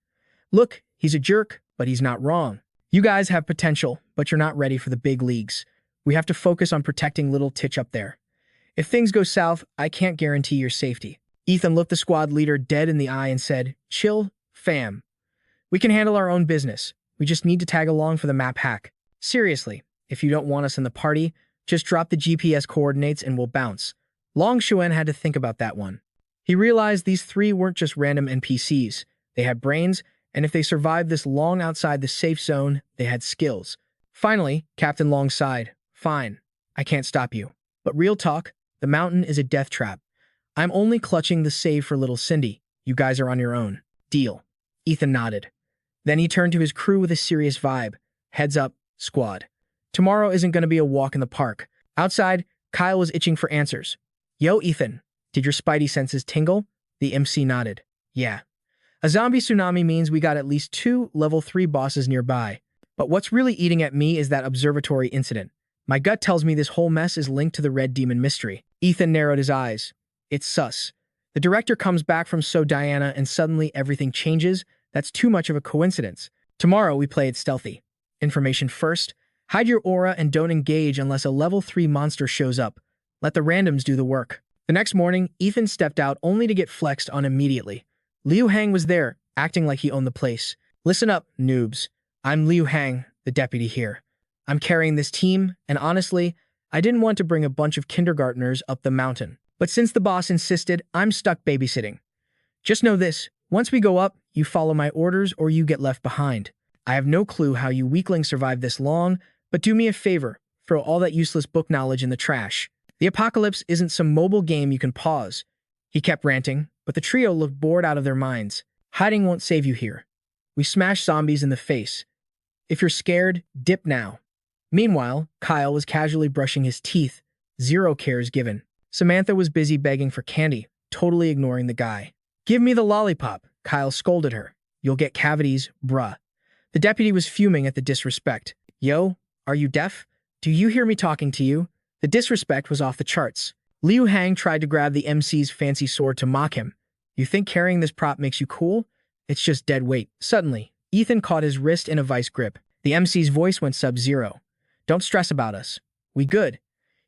Look, he's a jerk, but he's not wrong. You guys have potential, but you're not ready for the big leagues. We have to focus on protecting little Titch up there. If things go south, I can't guarantee your safety. Ethan looked the squad leader dead in the eye and said, Chill, fam. We can handle our own business. We just need to tag along for the map hack. Seriously, if you don't want us in the party, just drop the GPS coordinates and we'll bounce. Long Shuen had to think about that one. He realized these 3 weren't just random NPCs. They had brains, and if they survived this long outside the safe zone, they had skills. Finally, Captain Long sighed. Fine, I can't stop you. But real talk, the mountain is a death trap. I'm only clutching the save for little Cindy. You guys are on your own. Deal. Ethan nodded. Then he turned to his crew with a serious vibe. Heads up, squad. Tomorrow isn't going to be a walk in the park. Outside, Kyle was itching for answers. Yo, Ethan, did your spidey senses tingle? The MC nodded. Yeah. A zombie tsunami means we got at least 2 level 3 bosses nearby. But what's really eating at me is that observatory incident. My gut tells me this whole mess is linked to the Red Demon mystery. Ethan narrowed his eyes. It's sus. The director comes back from So Diana and suddenly everything changes. That's too much of a coincidence. Tomorrow we play it stealthy. Information first. Hide your aura and don't engage unless a level 3 monster shows up. Let the randoms do the work. The next morning, Ethan stepped out only to get flexed on immediately. Liu Hang was there, acting like he owned the place. Listen up, noobs. I'm Liu Hang, the deputy here. I'm carrying this team, and honestly, I didn't want to bring a bunch of kindergartners up the mountain. But since the boss insisted, I'm stuck babysitting. Just know this, once we go up, you follow my orders or you get left behind. I have no clue how you weaklings survived this long, but do me a favor, throw all that useless book knowledge in the trash. The apocalypse isn't some mobile game you can pause. He kept ranting, but the trio looked bored out of their minds. Hiding won't save you here. We smash zombies in the face. If you're scared, dip now. Meanwhile, Kyle was casually brushing his teeth, 0 cares given. Samantha was busy begging for candy, totally ignoring the guy. Give me the lollipop, Kyle scolded her. You'll get cavities, bruh. The deputy was fuming at the disrespect. Yo, are you deaf? Do you hear me talking to you? The disrespect was off the charts. Liu Hang tried to grab the MC's fancy sword to mock him. You think carrying this prop makes you cool? It's just dead weight. Suddenly, Ethan caught his wrist in a vice grip. The MC's voice went sub-zero. Don't stress about us. We good.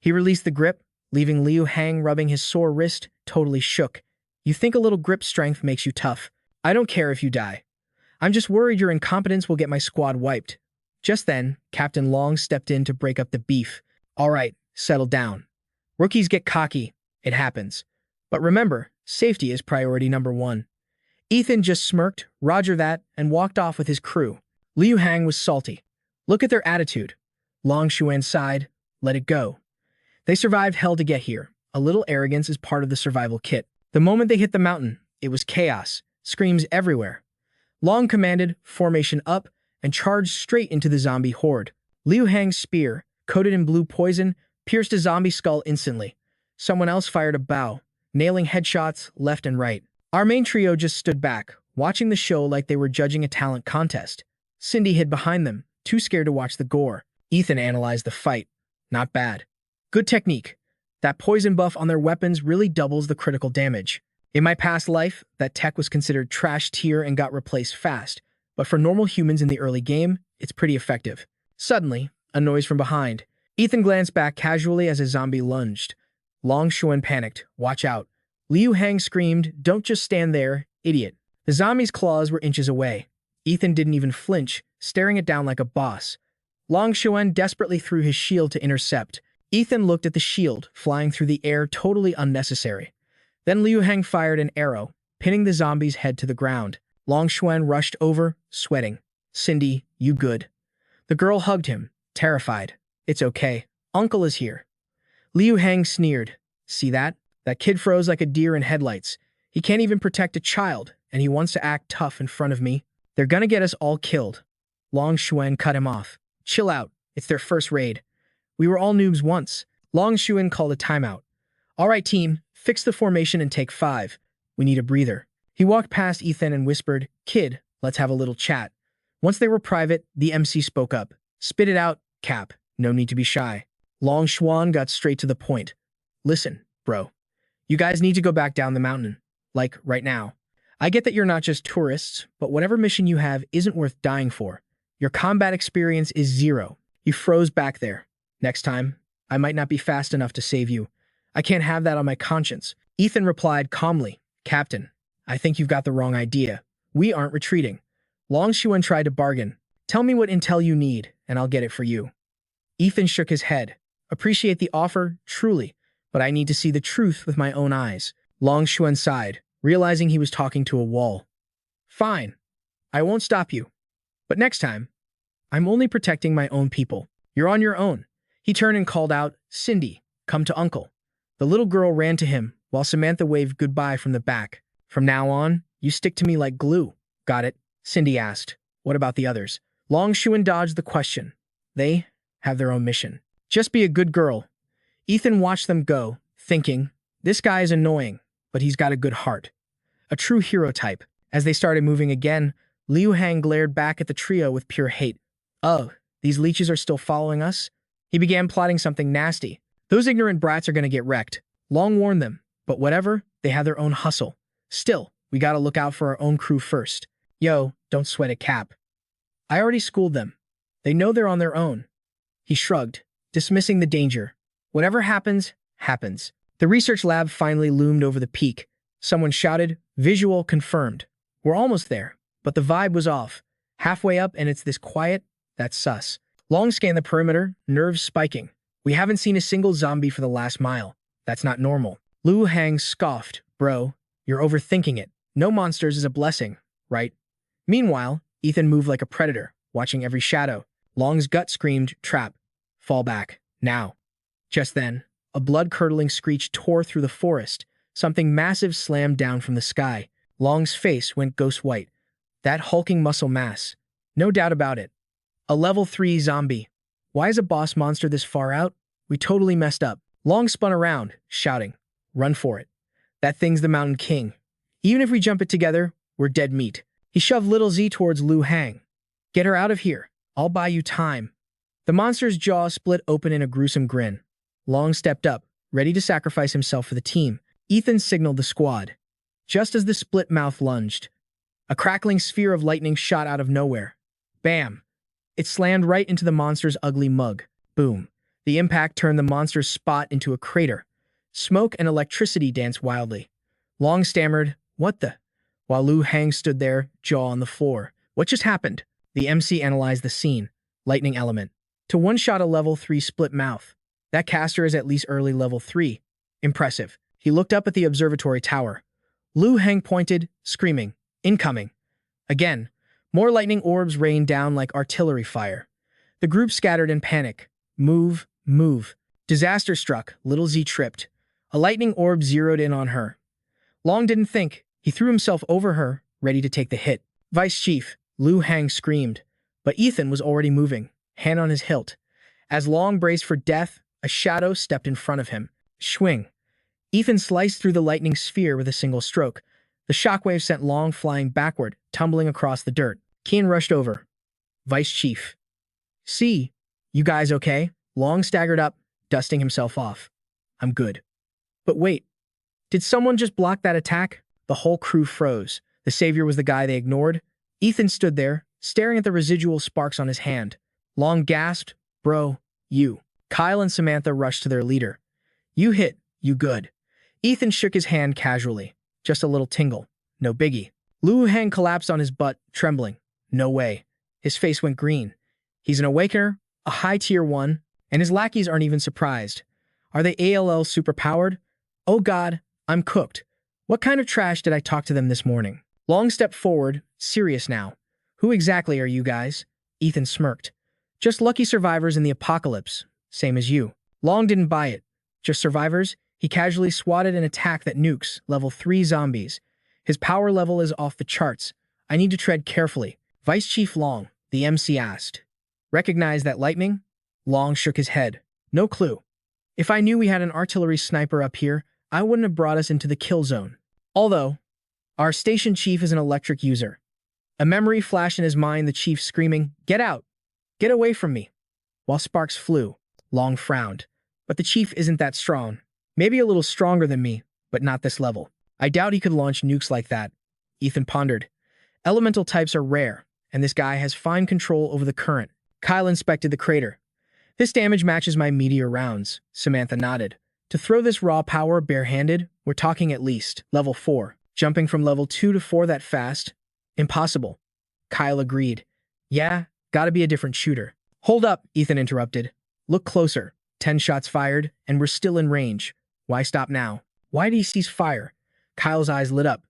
He released the grip, leaving Liu Hang rubbing his sore wrist, totally shook. You think a little grip strength makes you tough. I don't care if you die. I'm just worried your incompetence will get my squad wiped. Just then, Captain Long stepped in to break up the beef. All right, settle down. Rookies get cocky. It happens. But remember, safety is priority number one. Ethan just smirked, roger that, and walked off with his crew. Liu Hang was salty. Look at their attitude. Long Xuan sighed, let it go. They survived hell to get here. A little arrogance is part of the survival kit. The moment they hit the mountain, it was chaos, screams everywhere. Long commanded, formation up, and charged straight into the zombie horde. Liu Hang's spear, coated in blue poison, pierced a zombie skull instantly. Someone else fired a bow, nailing headshots left and right. Our main trio just stood back, watching the show like they were judging a talent contest. Cindy hid behind them, too scared to watch the gore. Ethan analyzed the fight. Not bad. Good technique. That poison buff on their weapons really doubles the critical damage. In my past life, that tech was considered trash tier and got replaced fast, but for normal humans in the early game, it's pretty effective. Suddenly, a noise from behind. Ethan glanced back casually as a zombie lunged. Long Xuan panicked. Watch out. Liu Hang screamed, don't just stand there, idiot. The zombie's claws were inches away. Ethan didn't even flinch, staring it down like a boss. Long Xuan desperately threw his shield to intercept. Ethan looked at the shield, flying through the air totally unnecessary. Then Liu Hang fired an arrow, pinning the zombie's head to the ground. Long Xuan rushed over, sweating. Cindy, you good? The girl hugged him, terrified. It's okay. Uncle is here. Liu Hang sneered. See that? That kid froze like a deer in headlights. He can't even protect a child, and he wants to act tough in front of me. They're gonna get us all killed. Long Xuan cut him off. Chill out. It's their first raid. We were all noobs once. Long Xuan called a timeout. All right, team, fix the formation and take 5. We need a breather. He walked past Ethan and whispered, Kid, let's have a little chat. Once they were private, the MC spoke up. Spit it out, Cap. No need to be shy. Long Xuan got straight to the point. Listen, bro. You guys need to go back down the mountain. Like, right now. I get that you're not just tourists, but whatever mission you have isn't worth dying for. Your combat experience is 0. You froze back there. Next time, I might not be fast enough to save you. I can't have that on my conscience. Ethan replied calmly, Captain, I think you've got the wrong idea. We aren't retreating. Long Xuan tried to bargain. Tell me what intel you need, and I'll get it for you. Ethan shook his head. Appreciate the offer, truly, but I need to see the truth with my own eyes. Long Xuan sighed, realizing he was talking to a wall. Fine. I won't stop you. But next time, I'm only protecting my own people. You're on your own. He turned and called out, Cindy, come to Uncle. The little girl ran to him, while Samantha waved goodbye from the back. From now on, you stick to me like glue. Got it? Cindy asked. What about the others? Long Xuan dodged the question. They have their own mission. Just be a good girl. Ethan watched them go, thinking, this guy is annoying, but he's got a good heart. A true hero type. As they started moving again, Liu Hang glared back at the trio with pure hate. Oh, these leeches are still following us? He began plotting something nasty. Those ignorant brats are going to get wrecked. Long warned them, but whatever, they have their own hustle. Still, we gotta look out for our own crew first. Yo, don't sweat it, Cap. I already schooled them. They know they're on their own. He shrugged, dismissing the danger. Whatever happens, happens. The research lab finally loomed over the peak. Someone shouted, visual confirmed. We're almost there, but the vibe was off. Halfway up and it's this quiet, that's sus. Long scanned the perimeter, nerves spiking. We haven't seen a single zombie for the last mile. That's not normal. Liu Hang scoffed. Bro, you're overthinking it. No monsters is a blessing, right? Meanwhile, Ethan moved like a predator, watching every shadow. Long's gut screamed, trap. Fall back. Now. Just then, a blood-curdling screech tore through the forest. Something massive slammed down from the sky. Long's face went ghost white. That hulking muscle mass. No doubt about it. A level 3 zombie. Why is a boss monster this far out? We totally messed up. Long spun around, shouting, run for it. That thing's the Mountain King. Even if we jump it together, we're dead meat. He shoved Little Z towards Liu Hang. Get her out of here. I'll buy you time. The monster's jaw split open in a gruesome grin. Long stepped up, ready to sacrifice himself for the team. Ethan signaled the squad. Just as the split mouth lunged, a crackling sphere of lightning shot out of nowhere. Bam! It slammed right into the monster's ugly mug. Boom. The impact turned the monster's spot into a crater. Smoke and electricity danced wildly. Long stammered, "What the?" while Lu Hang stood there, jaw on the floor. "What just happened?" The MC analyzed the scene. Lightning element. To one-shot a level 3 split mouth. That caster is at least early level 3. Impressive. He looked up at the observatory tower. Lu Hang pointed, screaming, "Incoming." Again, more lightning orbs rained down like artillery fire. The group scattered in panic. Move, move. Disaster struck. Little Z tripped. A lightning orb zeroed in on her. Long didn't think. He threw himself over her, ready to take the hit. "Vice Chief," Lu Hang screamed. But Ethan was already moving, hand on his hilt. As Long braced for death, a shadow stepped in front of him. Swing. Ethan sliced through the lightning sphere with a single stroke. The shockwave sent Long flying backward, tumbling across the dirt. Keen rushed over. "Vice Chief." "See, you guys okay?" Long staggered up, dusting himself off. "I'm good." But wait, did someone just block that attack? The whole crew froze. The savior was the guy they ignored. Ethan stood there, staring at the residual sparks on his hand. Long gasped, "Bro, you." Kyle and Samantha rushed to their leader. "You hit, you good." Ethan shook his hand casually. Just a little tingle. No biggie. Lu Hang collapsed on his butt, trembling. "No way." His face went green. He's an awakener, a high tier 1, and his lackeys aren't even surprised. Are they ALL superpowered? Oh god, I'm cooked. What kind of trash did I talk to them this morning? Long stepped forward, serious now. "Who exactly are you guys?" Ethan smirked. "Just lucky survivors in the apocalypse, same as you." Long didn't buy it. "Just survivors?" He casually swatted an attack that nukes level 3 zombies. His power level is off the charts. "I need to tread carefully." "Vice Chief Long," the MC asked. "Recognize that lightning?" Long shook his head. "No clue. If I knew we had an artillery sniper up here, I wouldn't have brought us into the kill zone. Although, our station chief is an electric user." A memory flashed in his mind, the chief screaming, "Get out! Get away from me!" While sparks flew. Long frowned. "But the chief isn't that strong. Maybe a little stronger than me, but not this level. I doubt he could launch nukes like that." Ethan pondered. "Elemental types are rare, and this guy has fine control over the current." Kyle inspected the crater. "This damage matches my meteor rounds." Samantha nodded. "To throw this raw power barehanded, we're talking at least level 4. Jumping from level 2 to 4 that fast? Impossible." Kyle agreed. "Yeah, gotta be a different shooter." "Hold up," Ethan interrupted. "Look closer. 10 shots fired, and we're still in range. Why stop now? Why do you cease fire?" Kyle's eyes lit up.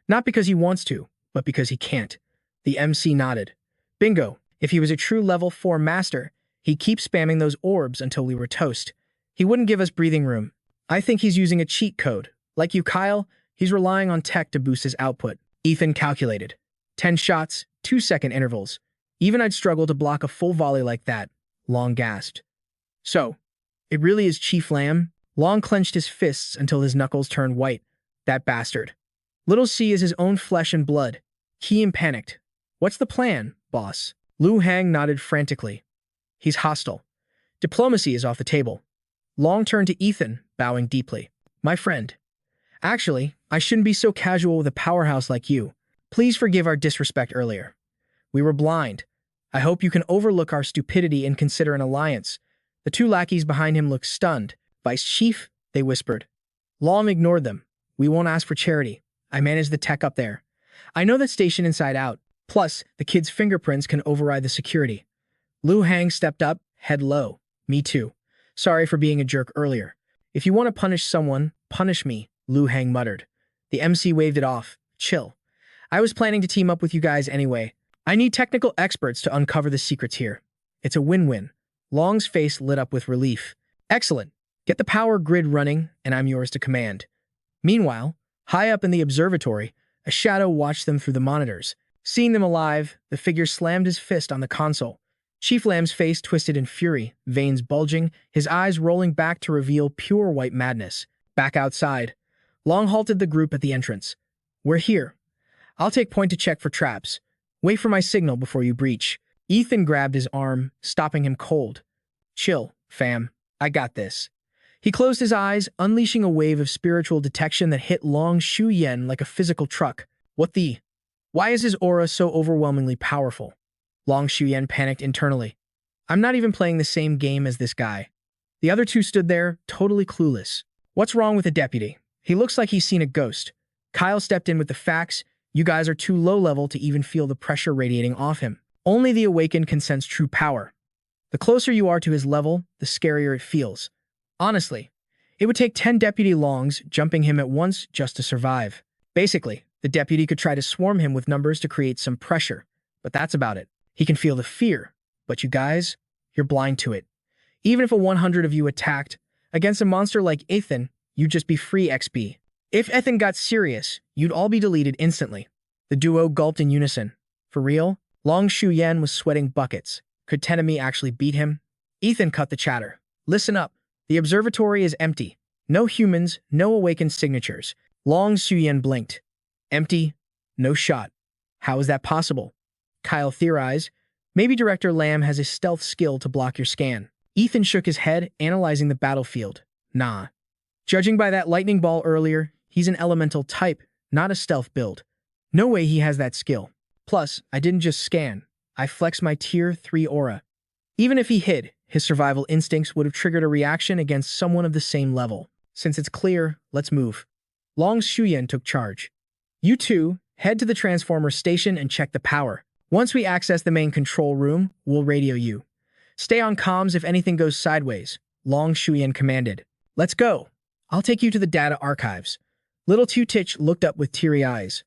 Not because he wants to, but because he can't. The MC nodded. "Bingo. If he was a true level 4 master, he'd keep spamming those orbs until we were toast. He wouldn't give us breathing room. I think he's using a cheat code. Like you, Kyle, he's relying on tech to boost his output." Ethan calculated. 10 shots, 2-second intervals. Even I'd struggle to block a full volley like that. Long gasped. "So, it really is Chief Lamb?" Long clenched his fists until his knuckles turned white. "That bastard. Little C is his own flesh and blood." He panicked. "What's the plan, boss?" Lu Hang nodded frantically. "He's hostile. Diplomacy is off the table." Long turned to Ethan, bowing deeply. "My friend. Actually, I shouldn't be so casual with a powerhouse like you. Please forgive our disrespect earlier. We were blind. I hope you can overlook our stupidity and consider an alliance." The 2 lackeys behind him looked stunned. "Vice Chief," they whispered. Long ignored them. "We won't ask for charity. I manage the tech up there. I know that station inside out. Plus, the kid's fingerprints can override the security." Lu Hang stepped up, head low. "Me too. Sorry for being a jerk earlier. If you want to punish someone, punish me," Lu Hang muttered. The MC waved it off. "Chill. I was planning to team up with you guys anyway. I need technical experts to uncover the secrets here. It's a win-win." Long's face lit up with relief. "Excellent. Get the power grid running, and I'm yours to command." Meanwhile, high up in the observatory, a shadow watched them through the monitors. Seeing them alive, the figure slammed his fist on the console. Chief Lamb's face twisted in fury, veins bulging, his eyes rolling back to reveal pure white madness. Back outside, Long halted the group at the entrance. "We're here. I'll take point to check for traps. Wait for my signal before you breach." Ethan grabbed his arm, stopping him cold. "Chill, fam. I got this." He closed his eyes, unleashing a wave of spiritual detection that hit Long Shu Yen like a physical truck. "What the? Why is his aura so overwhelmingly powerful?" Long Shu Yen panicked internally. "I'm not even playing the same game as this guy." The other 2 stood there, totally clueless. What's wrong with the deputy? He looks like he's seen a ghost. Kyle stepped in with the facts. You guys are too low level to even feel the pressure radiating off him. Only the awakened can sense true power. The closer you are to his level, the scarier it feels. Honestly, it would take 10 deputy longs jumping him at once just to survive. Basically, the deputy could try to swarm him with numbers to create some pressure, but that's about it. He can feel the fear, but you guys, you're blind to it. Even if a 100 of you attacked, against a monster like Ethan, you'd just be free XP. If Ethan got serious, you'd all be deleted instantly. The duo gulped in unison. For real? Long Shu Yan was sweating buckets. Could Tenemi actually beat him? Ethan cut the chatter. Listen up. The observatory is empty. No humans, no awakened signatures. Long Shu Yan blinked. Empty? No shot. How is that possible? Kyle theorized. Maybe Director Lamb has a stealth skill to block your scan. Ethan shook his head, analyzing the battlefield. Nah. Judging by that lightning ball earlier, he's an elemental type, not a stealth build. No way he has that skill. Plus, I didn't just scan. I flexed my tier 3 aura. Even if he hid, his survival instincts would have triggered a reaction against someone of the same level. Since it's clear, let's move. Long Shuyan took charge. You two, head to the transformer station and check the power. Once we access the main control room, we'll radio you. Stay on comms if anything goes sideways, Long Shuyan commanded. Let's go. I'll take you to the data archives. Little Tutich looked up with teary eyes.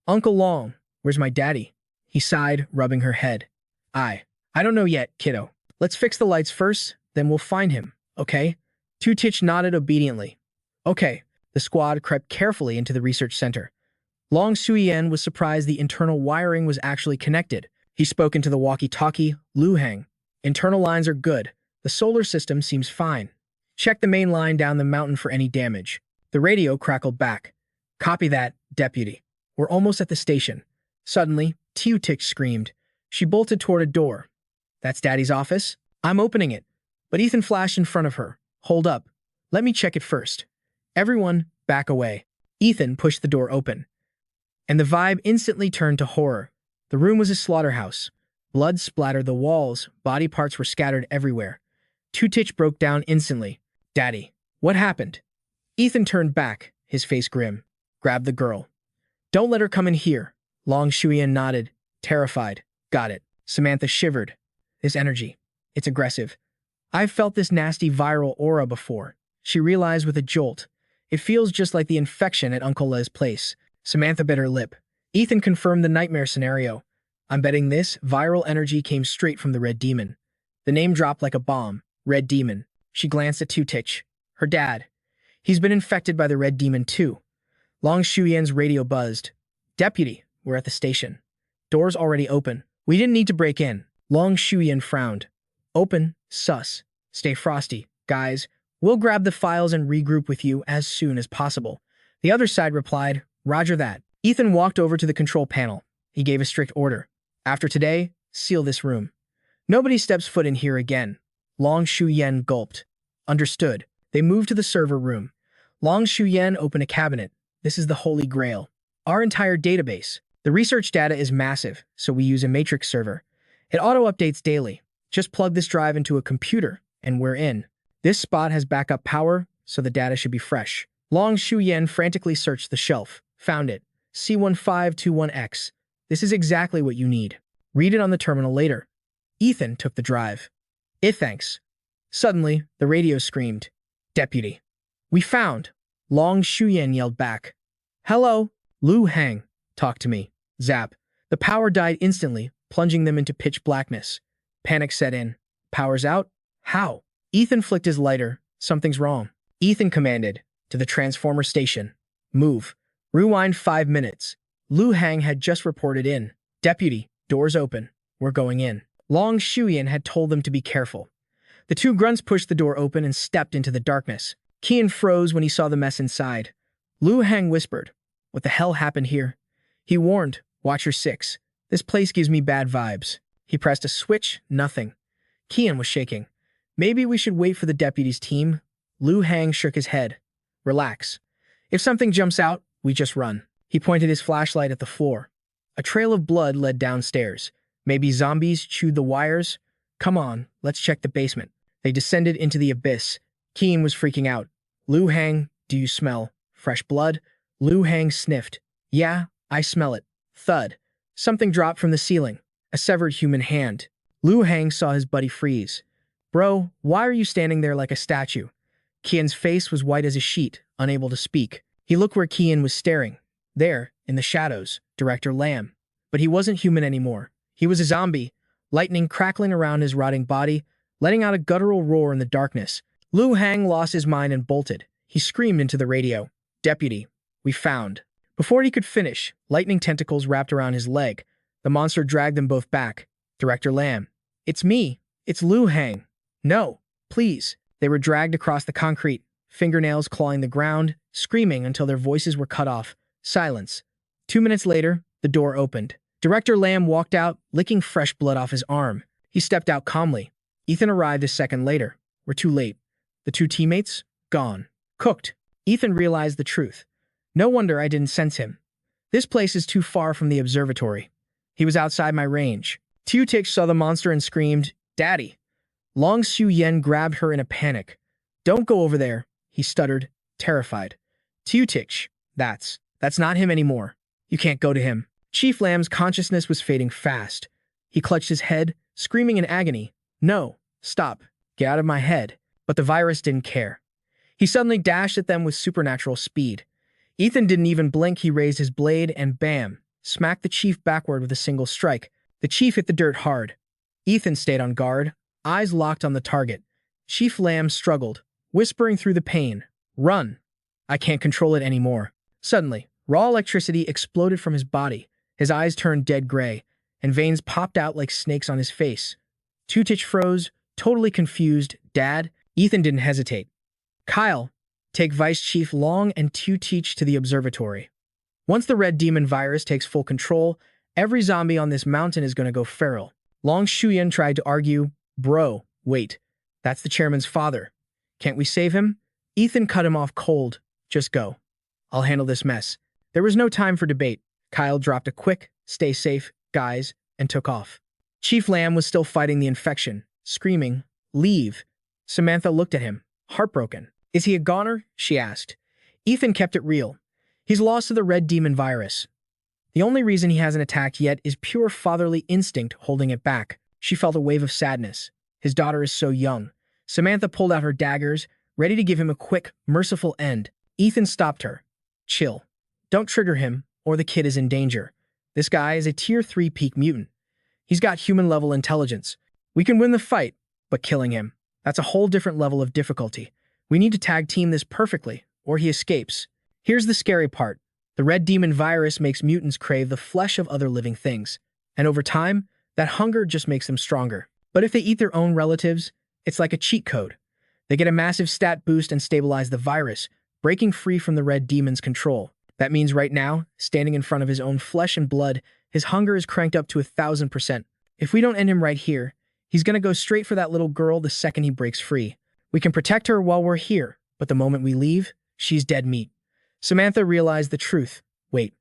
Uncle Long, where's my daddy? He sighed, rubbing her head. I don't know yet, kiddo. Let's fix the lights first, then we'll find him, okay? Tutich nodded obediently. Okay, the squad crept carefully into the research center. Long Suyen was surprised the internal wiring was actually connected. He spoke into the walkie-talkie, Lu Heng. Internal lines are good. The solar system seems fine. Check the main line down the mountain for any damage. The radio crackled back. Copy that, deputy. We're almost at the station. Suddenly, Tutich screamed. She bolted toward a door. That's Daddy's office? I'm opening it. But Ethan flashed in front of her. Hold up. Let me check it first. Everyone, back away. Ethan pushed the door open. And the vibe instantly turned to horror. The room was a slaughterhouse. Blood splattered the walls, body parts were scattered everywhere. Tutich broke down instantly. Daddy, what happened? Ethan turned back, his face grim. Grab the girl. Don't let her come in here. Long Shuyan nodded, terrified. Got it. Samantha shivered. This energy. It's aggressive. I've felt this nasty viral aura before. She realized with a jolt. It feels just like the infection at Uncle Le's place. Samantha bit her lip. Ethan confirmed the nightmare scenario. I'm betting this viral energy came straight from the Red Demon. The name dropped like a bomb. Red Demon. She glanced at Tutich. Her dad. He's been infected by the Red Demon too. Long Shuyan's radio buzzed. Deputy, we're at the station. Doors already open. We didn't need to break in. Long Shuyan frowned. Open, sus. Stay frosty. Guys, we'll grab the files and regroup with you as soon as possible. The other side replied, Roger that. Ethan walked over to the control panel. He gave a strict order. After today, seal this room. Nobody steps foot in here again. Long Shuyan gulped. Understood. They moved to the server room. Long Shuyan opened a cabinet. This is the Holy Grail. Our entire database. The research data is massive, so we use a matrix server. It auto-updates daily. Just plug this drive into a computer, and we're in. This spot has backup power, so the data should be fresh. Long Shuyan frantically searched the shelf. Found it. C1521X. This is exactly what you need. Read it on the terminal later. Ethan took the drive. Thanks. Suddenly, the radio screamed. Deputy. We found. Long Shuyan yelled back. Hello? Lu Heng. Talk to me. Zap. The power died instantly, plunging them into pitch blackness. Panic set in. Power's out? How? Ethan flicked his lighter. Something's wrong. Ethan commanded. To the transformer station. Move. Rewind 5 minutes. Lu Heng had just reported in. Deputy, doors open. We're going in. Long Shuyan had told them to be careful. The two grunts pushed the door open and stepped into the darkness. Kian froze when he saw the mess inside. Lu Heng whispered, What the hell happened here? He warned, Watch your 6. This place gives me bad vibes. He pressed a switch, nothing. Kian was shaking. Maybe we should wait for the deputy's team. Lu Heng shook his head. Relax. If something jumps out, we just run. He pointed his flashlight at the floor. A trail of blood led downstairs. Maybe zombies chewed the wires? Come on, let's check the basement. They descended into the abyss. Keen was freaking out. Lu Heng, Do you smell fresh blood? Liu Hang sniffed. Yeah, I smell it. Thud. Something dropped from the ceiling. A severed human hand. Liu Hang saw his buddy freeze. Bro, why are you standing there like a statue? Qian's face was white as a sheet, unable to speak. He looked where Qian was staring. There, in the shadows, Director Lam. But he wasn't human anymore. He was a zombie, lightning crackling around his rotting body, letting out a guttural roar in the darkness. Liu Hang lost his mind and bolted. He screamed into the radio. Deputy, we found. Before he could finish, lightning tentacles wrapped around his leg. The monster dragged them both back. Director Lam. It's me. It's Liu Hang. No, please. They were dragged across the concrete, fingernails clawing the ground, screaming until their voices were cut off. Silence. 2 minutes later, the door opened. Director Lam walked out, licking fresh blood off his arm. He stepped out calmly. Ethan arrived a second later. We're too late. The 2 teammates? Gone. Cooked. Ethan realized the truth. No wonder I didn't sense him. This place is too far from the observatory. He was outside my range. Tix saw the monster and screamed, Daddy. Long Xu Yen grabbed her in a panic. Don't go over there, he stuttered, terrified. Tix, that's not him anymore. You can't go to him. Chief Lamb's consciousness was fading fast. He clutched his head, screaming in agony. No, stop, get out of my head. But the virus didn't care. He suddenly dashed at them with supernatural speed. Ethan didn't even blink. He raised his blade and bam, smacked the chief backward with a single strike. The chief hit the dirt hard. Ethan stayed on guard, eyes locked on the target. Chief Lamb struggled, whispering through the pain. Run. I can't control it anymore. Suddenly, raw electricity exploded from his body. His eyes turned dead gray, and veins popped out like snakes on his face. Tutich froze, totally confused. Dad? Ethan didn't hesitate. Kyle, take Vice Chief Long and Tutich to the observatory. Once the red demon virus takes full control, every zombie on this mountain is going to go feral. Long Shuyan tried to argue, Bro, wait. That's the chairman's father. Can't we save him? Ethan cut him off cold. Just go. I'll handle this mess. There was no time for debate. Kyle dropped a quick, stay safe, guys, and took off. Chief Lamb was still fighting the infection, screaming, Leave. Samantha looked at him, heartbroken. Is he a goner? She asked. Ethan kept it real. He's lost to the red demon virus. The only reason he hasn't attacked yet is pure fatherly instinct holding it back. She felt a wave of sadness. His daughter is so young. Samantha pulled out her daggers, ready to give him a quick, merciful end. Ethan stopped her. Chill. Don't trigger him, or the kid is in danger. This guy is a tier 3 peak mutant. He's got human-level intelligence. We can win the fight, but killing him, that's a whole different level of difficulty. We need to tag team this perfectly, or he escapes. Here's the scary part. The red demon virus makes mutants crave the flesh of other living things. And over time, that hunger just makes them stronger. But if they eat their own relatives, it's like a cheat code. They get a massive stat boost and stabilize the virus, breaking free from the red demon's control. That means right now, standing in front of his own flesh and blood, his hunger is cranked up to 1,000%. If we don't end him right here, he's gonna go straight for that little girl the second he breaks free. We can protect her while we're here, but the moment we leave, she's dead meat. Samantha realized the truth. Wait.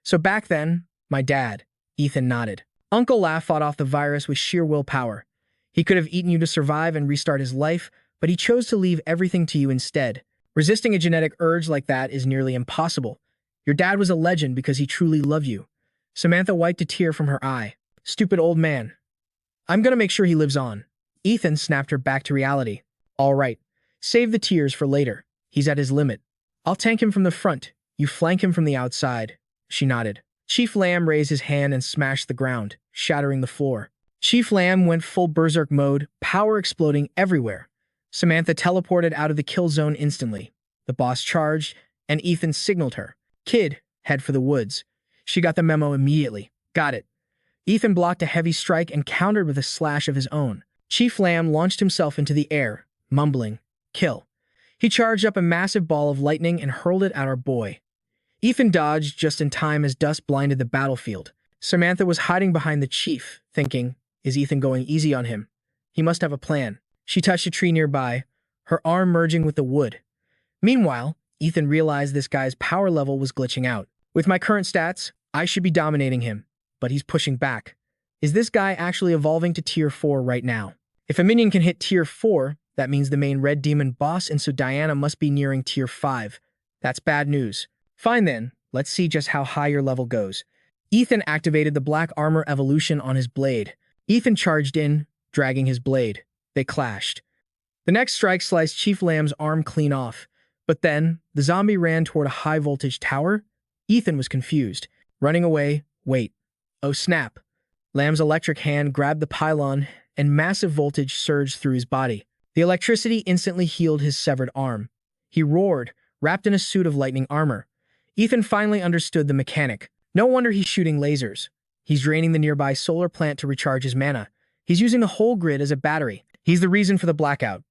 So back then, my dad, Ethan nodded. Uncle La fought off the virus with sheer willpower. He could have eaten you to survive and restart his life, but he chose to leave everything to you instead. Resisting a genetic urge like that is nearly impossible. Your dad was a legend because he truly loved you. Samantha wiped a tear from her eye. Stupid old man. I'm gonna make sure he lives on. Ethan snapped her back to reality. All right. Save the tears for later. He's at his limit. I'll tank him from the front. You flank him from the outside. She nodded. Chief Lamb raised his hand and smashed the ground, shattering the floor. Chief Lamb went full berserk mode, power exploding everywhere. Samantha teleported out of the kill zone instantly. The boss charged, and Ethan signaled her. Kid, head for the woods. She got the memo immediately. Got it. Ethan blocked a heavy strike and countered with a slash of his own. Chief Lamb launched himself into the air, mumbling, Kill. He charged up a massive ball of lightning and hurled it at our boy. Ethan dodged just in time as dust blinded the battlefield. Samantha was hiding behind the chief, thinking, is Ethan going easy on him? He must have a plan. She touched a tree nearby, her arm merging with the wood. Meanwhile, Ethan realized this guy's power level was glitching out. With my current stats, I should be dominating him, but he's pushing back. Is this guy actually evolving to tier 4 right now? If a minion can hit tier 4, that means the main red demon boss, and so Diana must be nearing tier 5. That's bad news. Fine then, let's see just how high your level goes. Ethan activated the black armor evolution on his blade. Ethan charged in, dragging his blade. They clashed. The next strike sliced Chief Lamb's arm clean off. But then, the zombie ran toward a high-voltage tower. Ethan was confused. Running away, wait. Oh snap. Lamb's electric hand grabbed the pylon, and massive voltage surged through his body. The electricity instantly healed his severed arm. He roared, wrapped in a suit of lightning armor. Ethan finally understood the mechanic. No wonder he's shooting lasers. He's draining the nearby solar plant to recharge his mana. He's using the whole grid as a battery. He's the reason for the blackout.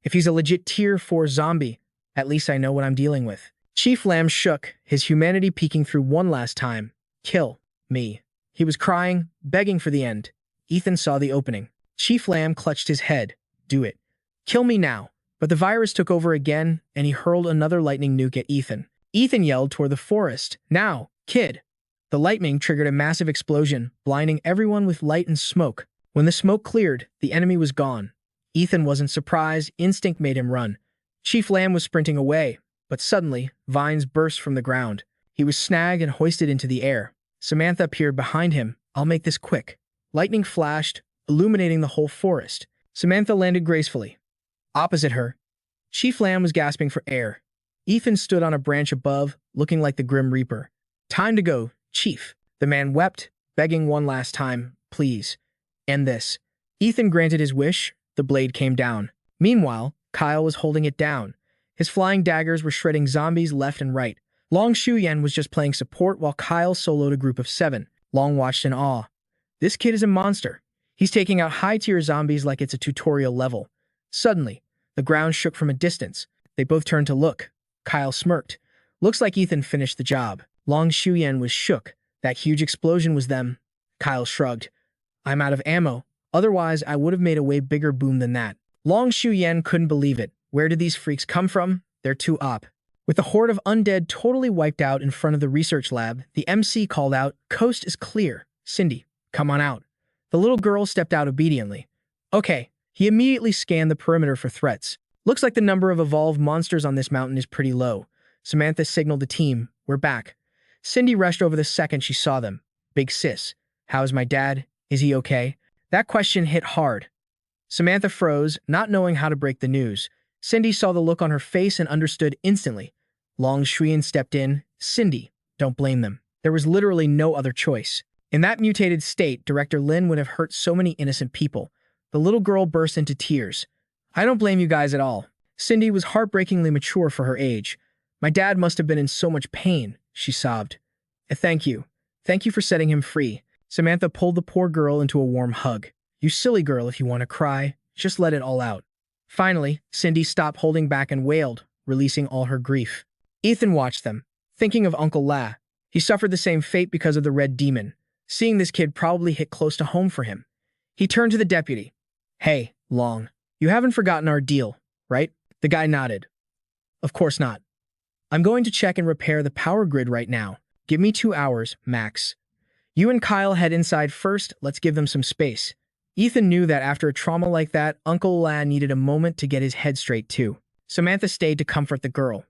If he's a legit tier 4 zombie, at least I know what I'm dealing with. Chief Lamb shook, his humanity peeking through one last time. Kill me. He was crying, begging for the end. Ethan saw the opening. Chief Lamb clutched his head. Do it. Kill me now. But the virus took over again, and he hurled another lightning nuke at Ethan. Ethan yelled toward the forest. Now, kid. The lightning triggered a massive explosion, blinding everyone with light and smoke. When the smoke cleared, the enemy was gone. Ethan wasn't surprised. Instinct made him run. Chief Lamb was sprinting away, but suddenly, vines burst from the ground. He was snagged and hoisted into the air. Samantha appeared behind him. I'll make this quick. Lightning flashed, illuminating the whole forest. Samantha landed gracefully. Opposite her, Chief Lamb was gasping for air. Ethan stood on a branch above, looking like the Grim Reaper. Time to go, Chief. The man wept, begging one last time, please, end this. Ethan granted his wish. The blade came down. Meanwhile, Kyle was holding it down. His flying daggers were shredding zombies left and right. Long Shuyan was just playing support while Kyle soloed a group of 7. Long watched in awe. This kid is a monster. He's taking out high-tier zombies like it's a tutorial level. Suddenly, the ground shook from a distance. They both turned to look. Kyle smirked. Looks like Ethan finished the job. Long Shuyan was shook. That huge explosion was them. Kyle shrugged. I'm out of ammo. Otherwise, I would have made a way bigger boom than that. Long Shuyan couldn't believe it. Where did these freaks come from? They're too op. With the horde of undead totally wiped out in front of the research lab, the MC called out, Coast is clear. Cindy, come on out. The little girl stepped out obediently. Okay. He immediately scanned the perimeter for threats. Looks like the number of evolved monsters on this mountain is pretty low. Samantha signaled the team. We're back. Cindy rushed over the second she saw them. Big sis. How's my dad? Is he okay? That question hit hard. Samantha froze, not knowing how to break the news. Cindy saw the look on her face and understood instantly. Long Shuyan stepped in. Cindy, don't blame them. There was literally no other choice. In that mutated state, Director Lin would have hurt so many innocent people. The little girl burst into tears. I don't blame you guys at all. Cindy was heartbreakingly mature for her age. My dad must have been in so much pain, she sobbed. Thank you. Thank you for setting him free. Samantha pulled the poor girl into a warm hug. You silly girl, if you want to cry, just let it all out. Finally, Cindy stopped holding back and wailed, releasing all her grief. Ethan watched them, thinking of Uncle La. He suffered the same fate because of the red demon. Seeing this kid probably hit close to home for him. He turned to the deputy. Hey, Long, you haven't forgotten our deal, right? The guy nodded. Of course not. I'm going to check and repair the power grid right now. Give me 2 hours, max. You and Kyle head inside first. Let's give them some space. Ethan knew that after a trauma like that, Uncle La needed a moment to get his head straight too. Samantha stayed to comfort the girl.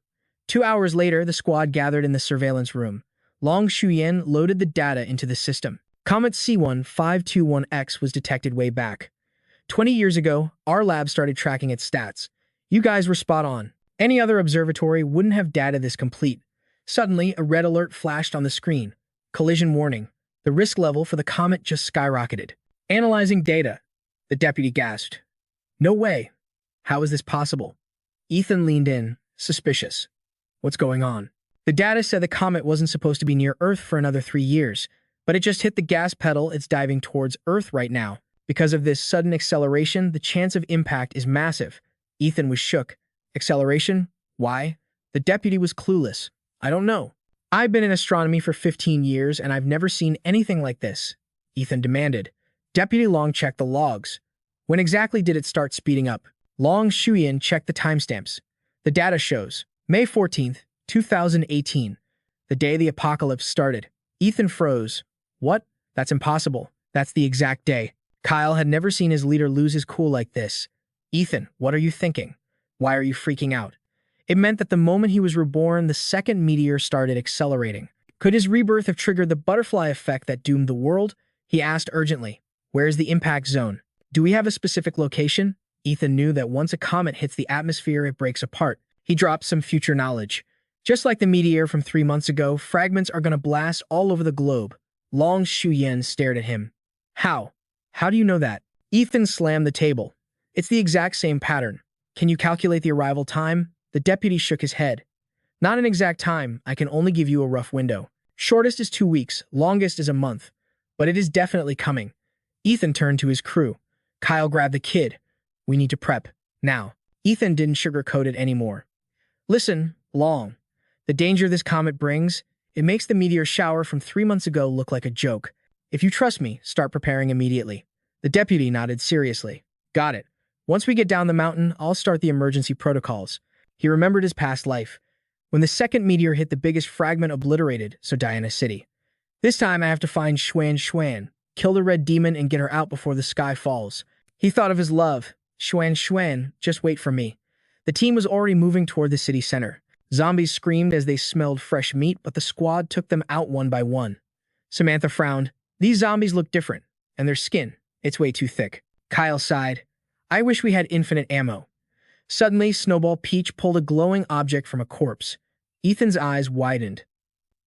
2 hours later, the squad gathered in the surveillance room. Long Shuyan loaded the data into the system. Comet C1521X was detected way back. 20 years ago, our lab started tracking its stats. You guys were spot on. Any other observatory wouldn't have data this complete. Suddenly, a red alert flashed on the screen. Collision warning. The risk level for the comet just skyrocketed. Analyzing data. The deputy gasped. No way. How is this possible? Ethan leaned in, suspicious. What's going on? The data said the comet wasn't supposed to be near Earth for another 3 years, but it just hit the gas pedal. It's diving towards Earth right now. Because of this sudden acceleration, the chance of impact is massive. Ethan was shook. Acceleration? Why? The deputy was clueless. I don't know. I've been in astronomy for 15 years and I've never seen anything like this, Ethan demanded. Deputy Long checked the logs. When exactly did it start speeding up? Long Shuyan checked the timestamps. The data shows May 14th, 2018, the day the apocalypse started. Ethan froze. What? That's impossible. That's the exact day. Kyle had never seen his leader lose his cool like this. Ethan, what are you thinking? Why are you freaking out? It meant that the moment he was reborn, the second meteor started accelerating. Could his rebirth have triggered the butterfly effect that doomed the world? He asked urgently. Where is the impact zone? Do we have a specific location? Ethan knew that once a comet hits the atmosphere, it breaks apart. He dropped some future knowledge. Just like the meteor from 3 months ago, fragments are going to blast all over the globe. Long Shuyen stared at him. How? How do you know that? Ethan slammed the table. It's the exact same pattern. Can you calculate the arrival time? The deputy shook his head. Not an exact time, I can only give you a rough window. Shortest is 2 weeks, longest is a month. But it is definitely coming. Ethan turned to his crew. Kyle grabbed the kid. We need to prep. Now. Ethan didn't sugarcoat it anymore. Listen, Long. The danger this comet brings, it makes the meteor shower from 3 months ago look like a joke. If you trust me, start preparing immediately. The deputy nodded seriously. Got it. Once we get down the mountain, I'll start the emergency protocols. He remembered his past life. When the second meteor hit, the biggest fragment obliterated Diana City. This time I have to find Xuan, kill the red demon and get her out before the sky falls. He thought of his love. Xuan, just wait for me. The team was already moving toward the city center. Zombies screamed as they smelled fresh meat, but the squad took them out one by one. Samantha frowned. These zombies look different, and their skin, it's way too thick. Kyle sighed. I wish we had infinite ammo. Suddenly, Snowball Peach pulled a glowing object from a corpse. Ethan's eyes widened.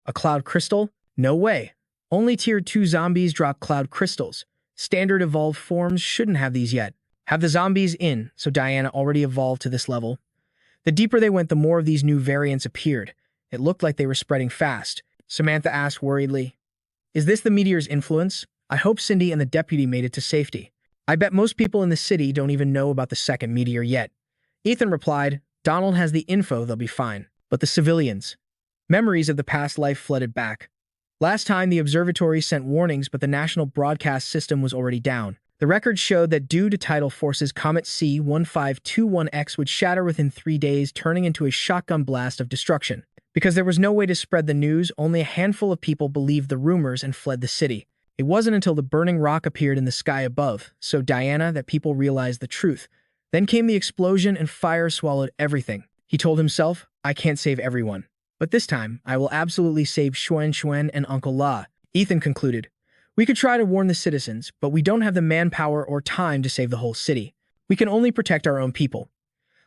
A cloud crystal? No way. Only Tier 2 zombies drop cloud crystals. Standard evolved forms shouldn't have these yet. Have the zombies in, so Diana already evolved to this level. The deeper they went, the more of these new variants appeared. It looked like they were spreading fast. Samantha asked worriedly, Is this the meteor's influence? I hope Cindy and the deputy made it to safety. I bet most people in the city don't even know about the second meteor yet. Ethan replied, Donald has the info, they'll be fine. But the civilians? Memories of the past life flooded back. Last time, the observatory sent warnings, but the national broadcast system was already down. The records showed that due to tidal forces, Comet C-1521X would shatter within 3 days, turning into a shotgun blast of destruction. Because there was no way to spread the news, only a handful of people believed the rumors and fled the city. It wasn't until the burning rock appeared in the sky above, so Diana, that people realized the truth. Then came the explosion and fire swallowed everything. He told himself, I can't save everyone. But this time, I will absolutely save Xuan and Uncle La. Ethan concluded. We could try to warn the citizens, but we don't have the manpower or time to save the whole city. We can only protect our own people.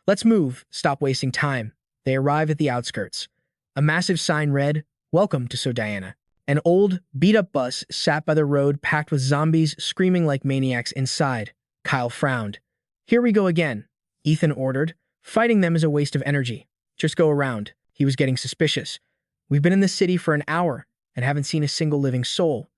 Let's move, stop wasting time. They arrive at the outskirts. A massive sign read, Welcome to Diana. An old, beat-up bus sat by the road packed with zombies screaming like maniacs inside. Kyle frowned. Here we go again, Ethan ordered. Fighting them is a waste of energy. Just go around. He was getting suspicious. We've been in the city for an hour and haven't seen a single living soul.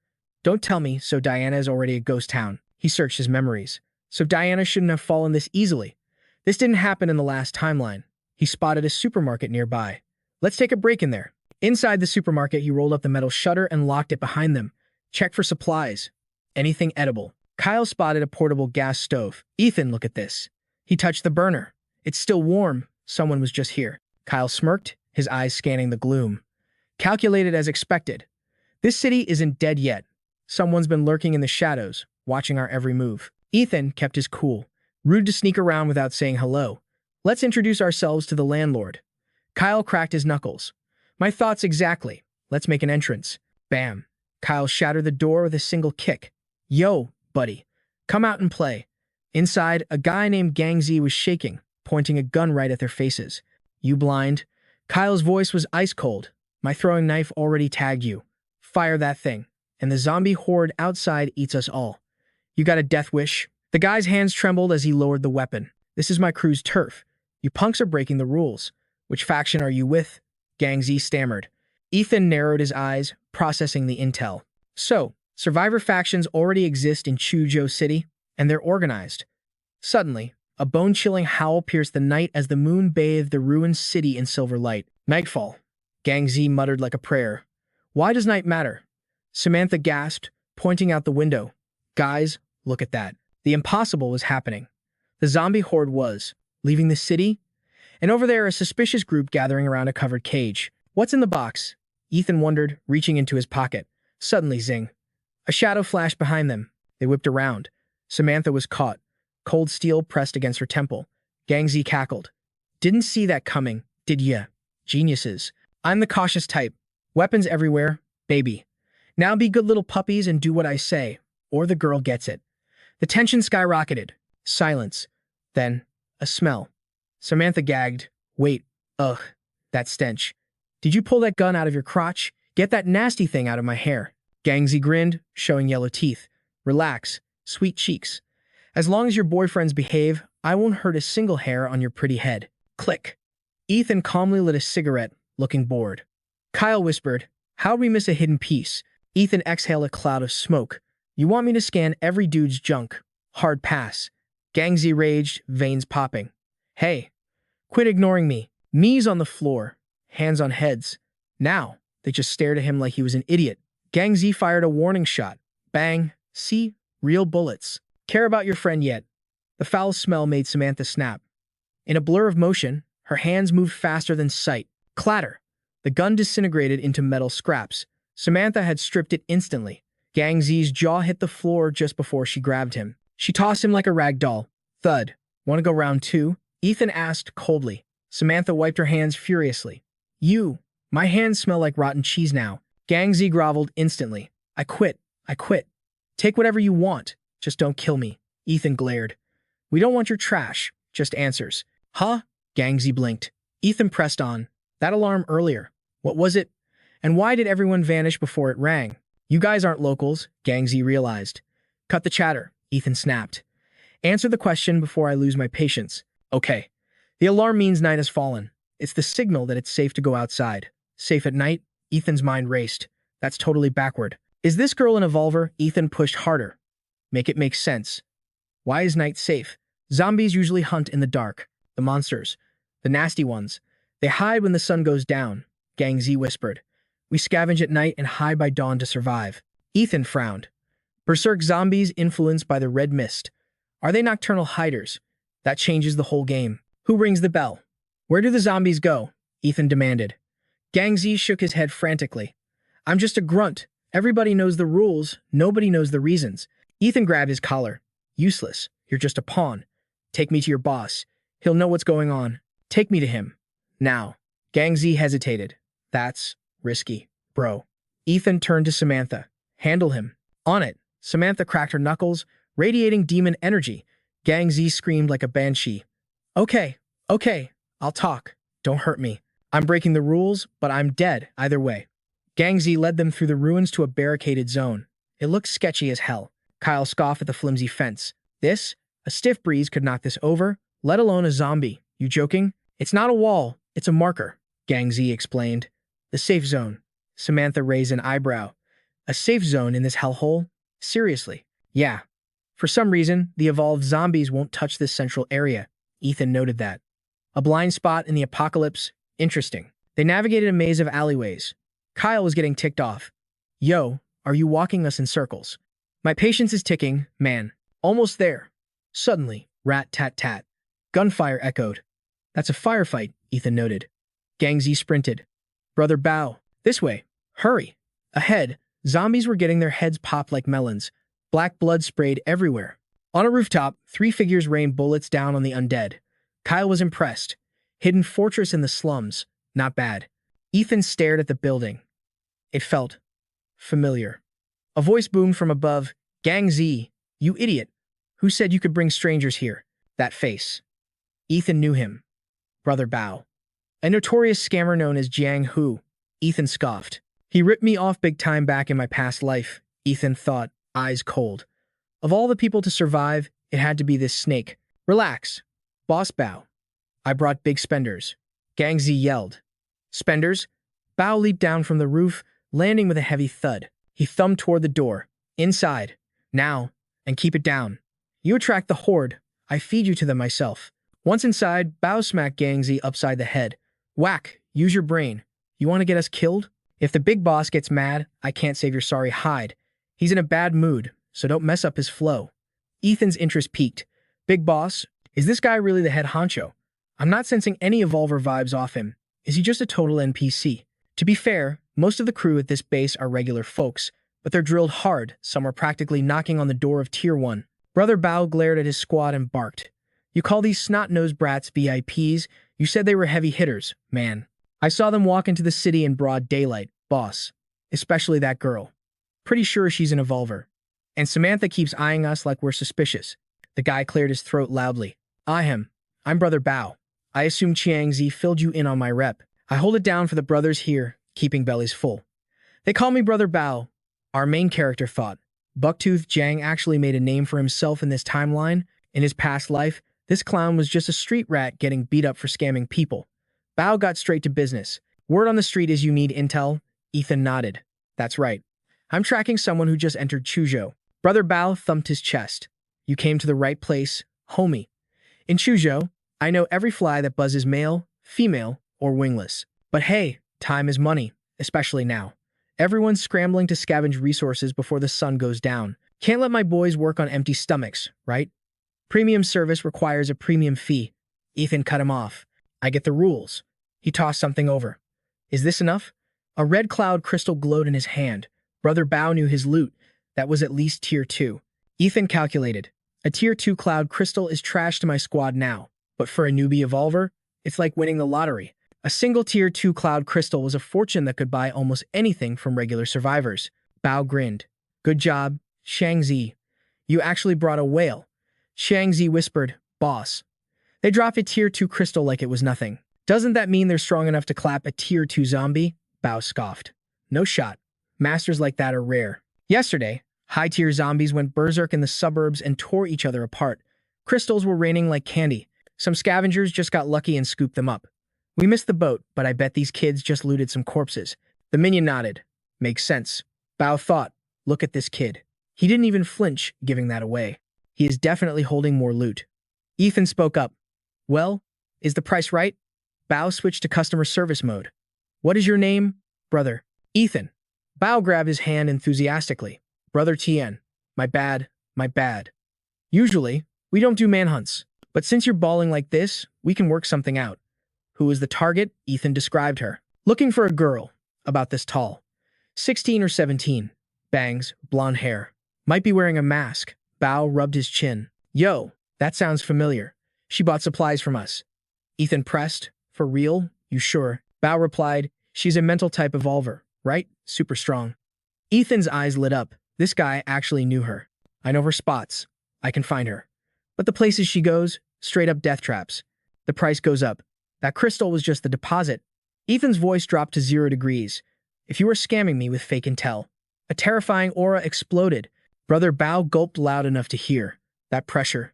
Don't tell me Diana is already a ghost town. He searched his memories. So Diana shouldn't have fallen this easily. This didn't happen in the last timeline. He spotted a supermarket nearby. Let's take a break in there. Inside the supermarket, he rolled up the metal shutter and locked it behind them. Check for supplies. Anything edible. Kyle spotted a portable gas stove. Ethan, look at this. He touched the burner. It's still warm. Someone was just here. Kyle smirked, his eyes scanning the gloom. Calculated as expected. This city isn't dead yet. Someone's been lurking in the shadows, watching our every move. Ethan kept his cool. Rude to sneak around without saying hello. Let's introduce ourselves to the landlord. Kyle cracked his knuckles. My thoughts exactly. Let's make an entrance. Bam. Kyle shattered the door with a single kick. Yo, buddy. Come out and play. Inside, a guy named Gang Z was shaking, pointing a gun right at their faces. You blind? Kyle's voice was ice cold. My throwing knife already tagged you. Fire that thing, and the zombie horde outside eats us all. You got a death wish? The guy's hands trembled as he lowered the weapon. This is my crew's turf. You punks are breaking the rules. Which faction are you with? Gang Z stammered. Ethan narrowed his eyes, processing the intel. So, survivor factions already exist in Chuzhou City, and they're organized. Suddenly, a bone-chilling howl pierced the night as the moon bathed the ruined city in silver light. Nightfall. Gang Z muttered like a prayer. Why does night matter? Samantha gasped, pointing out the window. Guys, look at that. The impossible was happening. The zombie horde was leaving the city, and over there a suspicious group gathering around a covered cage. What's in the box? Ethan wondered, reaching into his pocket. Suddenly, zing. A shadow flashed behind them. They whipped around. Samantha was caught. Cold steel pressed against her temple. Gang Z cackled. Didn't see that coming. Did ya? Geniuses. I'm the cautious type. Weapons everywhere, baby. Now be good little puppies and do what I say, or the girl gets it. The tension skyrocketed. Silence. Then, a smell. Samantha gagged. Wait. Ugh. That stench. Did you pull that gun out of your crotch? Get that nasty thing out of my hair. Gangzy grinned, showing yellow teeth. Relax. Sweet cheeks. As long as your boyfriends behave, I won't hurt a single hair on your pretty head. Click. Ethan calmly lit a cigarette, looking bored. Kyle whispered, how'd we miss a hidden piece? Ethan exhaled a cloud of smoke. You want me to scan every dude's junk? Hard pass. Gangzy raged, veins popping. Hey, quit ignoring me. Knees on the floor, hands on heads. Now, they just stared at him like he was an idiot. Gangzy fired a warning shot. Bang. See? Real bullets. Care about your friend yet? The foul smell made Samantha snap. In a blur of motion, her hands moved faster than sight. Clatter. The gun disintegrated into metal scraps. Samantha had stripped it instantly. Gangzy's jaw hit the floor just before she grabbed him. She tossed him like a rag doll. Thud. Want to go round two? Ethan asked coldly. Samantha wiped her hands furiously. My hands smell like rotten cheese now. Gangzy groveled instantly. I quit. Take whatever you want. Just don't kill me. Ethan glared. We don't want your trash. Just answers. Huh? Gangzy blinked. Ethan pressed on. That alarm earlier. What was it? And why did everyone vanish before it rang? You guys aren't locals, Gangzy realized. Cut the chatter, Ethan snapped. Answer the question before I lose my patience. Okay. The alarm means night has fallen. It's the signal that it's safe to go outside. Safe at night? Ethan's mind raced. That's totally backward. Is this girl an evolver? Ethan pushed harder. Make it make sense. Why is night safe? Zombies usually hunt in the dark. The monsters. The nasty ones. They hide when the sun goes down, Gangzy whispered. We scavenge at night and hide by dawn to survive. Ethan frowned. Berserk zombies influenced by the red mist. Are they nocturnal hiders? That changes the whole game. Who rings the bell? Where do the zombies go? Ethan demanded. Gangzy shook his head frantically. I'm just a grunt. Everybody knows the rules. Nobody knows the reasons. Ethan grabbed his collar. Useless. You're just a pawn. Take me to your boss. He'll know what's going on. Take me to him. Now. Gangzy hesitated. That's risky, bro. Ethan turned to Samantha. Handle him. On it. Samantha cracked her knuckles, radiating demon energy. Gangzy screamed like a banshee. Okay. I'll talk. Don't hurt me. I'm breaking the rules, but I'm dead either way. Gangzy led them through the ruins to a barricaded zone. It looked sketchy as hell. Kyle scoffed at the flimsy fence. A stiff breeze could knock this over, let alone a zombie. You joking? It's not a wall, it's a marker, Gangzy explained. The safe zone. Samantha raised an eyebrow. A safe zone in this hellhole? Seriously? Yeah. For some reason, the evolved zombies won't touch this central area. Ethan noted that. A blind spot in the apocalypse? Interesting. They navigated a maze of alleyways. Kyle was getting ticked off. Yo, are you walking us in circles? My patience is ticking, man. Almost there. Suddenly, rat-tat-tat. Gunfire echoed. That's a firefight, Ethan noted. Gangzy sprinted. Brother Bao, this way. Hurry. Ahead, zombies were getting their heads popped like melons. Black blood sprayed everywhere. On a rooftop, 3 figures rained bullets down on the undead. Kyle was impressed. Hidden fortress in the slums. Not bad. Ethan stared at the building. It felt familiar. A voice boomed from above. Gangzy, you idiot. Who said you could bring strangers here? That face. Ethan knew him. Brother Bao. A notorious scammer known as Jiang Hu. Ethan scoffed. He ripped me off big time back in my past life, Ethan thought, eyes cold. Of all the people to survive, it had to be this snake. Relax. Boss Bao. I brought big spenders. Gangzy yelled. Spenders? Bao leaped down from the roof, landing with a heavy thud. He thumbed toward the door. Inside. Now. And keep it down. You attract the horde. I feed you to them myself. Once inside, Bao smacked Gangzy upside the head. Whack. Use your brain. You want to get us killed? If the big boss gets mad, I can't save your sorry hide. He's in a bad mood, so don't mess up his flow. Ethan's interest peaked. Big boss? Is this guy really the head honcho? I'm not sensing any Evolver vibes off him. Is he just a total NPC? To be fair, most of the crew at this base are regular folks, but they're drilled hard. Some are practically knocking on the door of Tier 1. Brother Bao glared at his squad and barked. You call these snot-nosed brats VIPs? You said they were heavy hitters, man. I saw them walk into the city in broad daylight, boss. Especially that girl. Pretty sure she's an evolver. And Samantha keeps eyeing us like we're suspicious. The guy cleared his throat loudly. I'm Brother Bao. I assume Chiang Zi filled you in on my rep. I hold it down for the brothers here, keeping bellies full. They call me Brother Bao. Our main character thought. Bucktooth Jiang actually made a name for himself in this timeline. In his past life, this clown was just a street rat getting beat up for scamming people. Bao got straight to business. Word on the street is you need intel. Ethan nodded. That's right. I'm tracking someone who just entered Chuzhou. Brother Bao thumped his chest. You came to the right place, homie. In Chuzhou, I know every fly that buzzes male, female, or wingless. But hey, time is money, especially now. Everyone's scrambling to scavenge resources before the sun goes down. Can't let my boys work on empty stomachs, right? Premium service requires a premium fee. Ethan cut him off. I get the rules. He tossed something over. Is this enough? A red cloud crystal glowed in his hand. Brother Bao knew his loot. That was at least tier 2. Ethan calculated. A tier 2 cloud crystal is trash to my squad now. But for a newbie evolver, it's like winning the lottery. A single tier 2 cloud crystal was a fortune that could buy almost anything from regular survivors. Bao grinned. Good job, Shang Zi. You actually brought a whale. Shang Zi whispered, boss. They dropped a tier 2 crystal like it was nothing. Doesn't that mean they're strong enough to clap a tier 2 zombie? Bao scoffed. No shot. Masters like that are rare. Yesterday, high-tier zombies went berserk in the suburbs and tore each other apart. Crystals were raining like candy. Some scavengers just got lucky and scooped them up. We missed the boat, but I bet these kids just looted some corpses. The minion nodded. Makes sense. Bao thought, look at this kid. He didn't even flinch, giving that away. He is definitely holding more loot. Ethan spoke up. Well, is the price right? Bao switched to customer service mode. What is your name, brother? Ethan. Bao grabbed his hand enthusiastically. Brother Tien. My bad. Usually, we don't do manhunts. But since you're bawling like this, we can work something out. Who is the target? Ethan described her. Looking for a girl, about this tall. 16 or 17. Bangs, blonde hair. Might be wearing a mask. Bao rubbed his chin. Yo, that sounds familiar. She bought supplies from us. Ethan pressed. For real? You sure? Bao replied. She's a mental type evolver, right? Super strong. Ethan's eyes lit up. This guy actually knew her. I know her spots. I can find her. But the places she goes, straight up death traps. The price goes up. That crystal was just the deposit. Ethan's voice dropped to 0 degrees. If you were scamming me with fake intel. A terrifying aura exploded. Brother Bao gulped loud enough to hear. That pressure.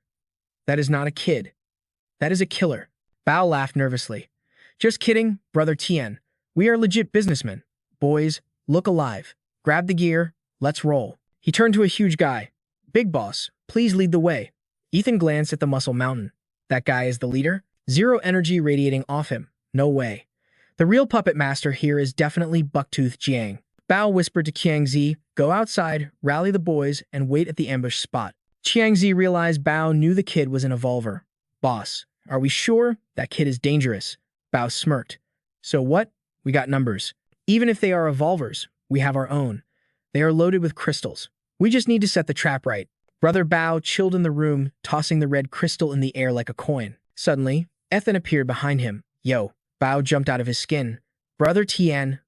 That is not a kid. That is a killer. Bao laughed nervously. Just kidding, Brother Tien. We are legit businessmen. Boys, look alive. Grab the gear. Let's roll. He turned to a huge guy. Big boss, please lead the way. Ethan glanced at the muscle mountain. That guy is the leader? 0 energy radiating off him. No way. The real puppet master here is definitely Bucktooth Jiang. Bao whispered to Chiang Zi, go outside, rally the boys, and wait at the ambush spot. Chiang Zi realized Bao knew the kid was an evolver. Boss, are we sure? That kid is dangerous. Bao smirked. So what? We got numbers. Even if they are evolvers, we have our own. They are loaded with crystals. We just need to set the trap right. Brother Bao chilled in the room, tossing the red crystal in the air like a coin. Suddenly, Ethan appeared behind him. Yo, Bao jumped out of his skin. Brother Tien,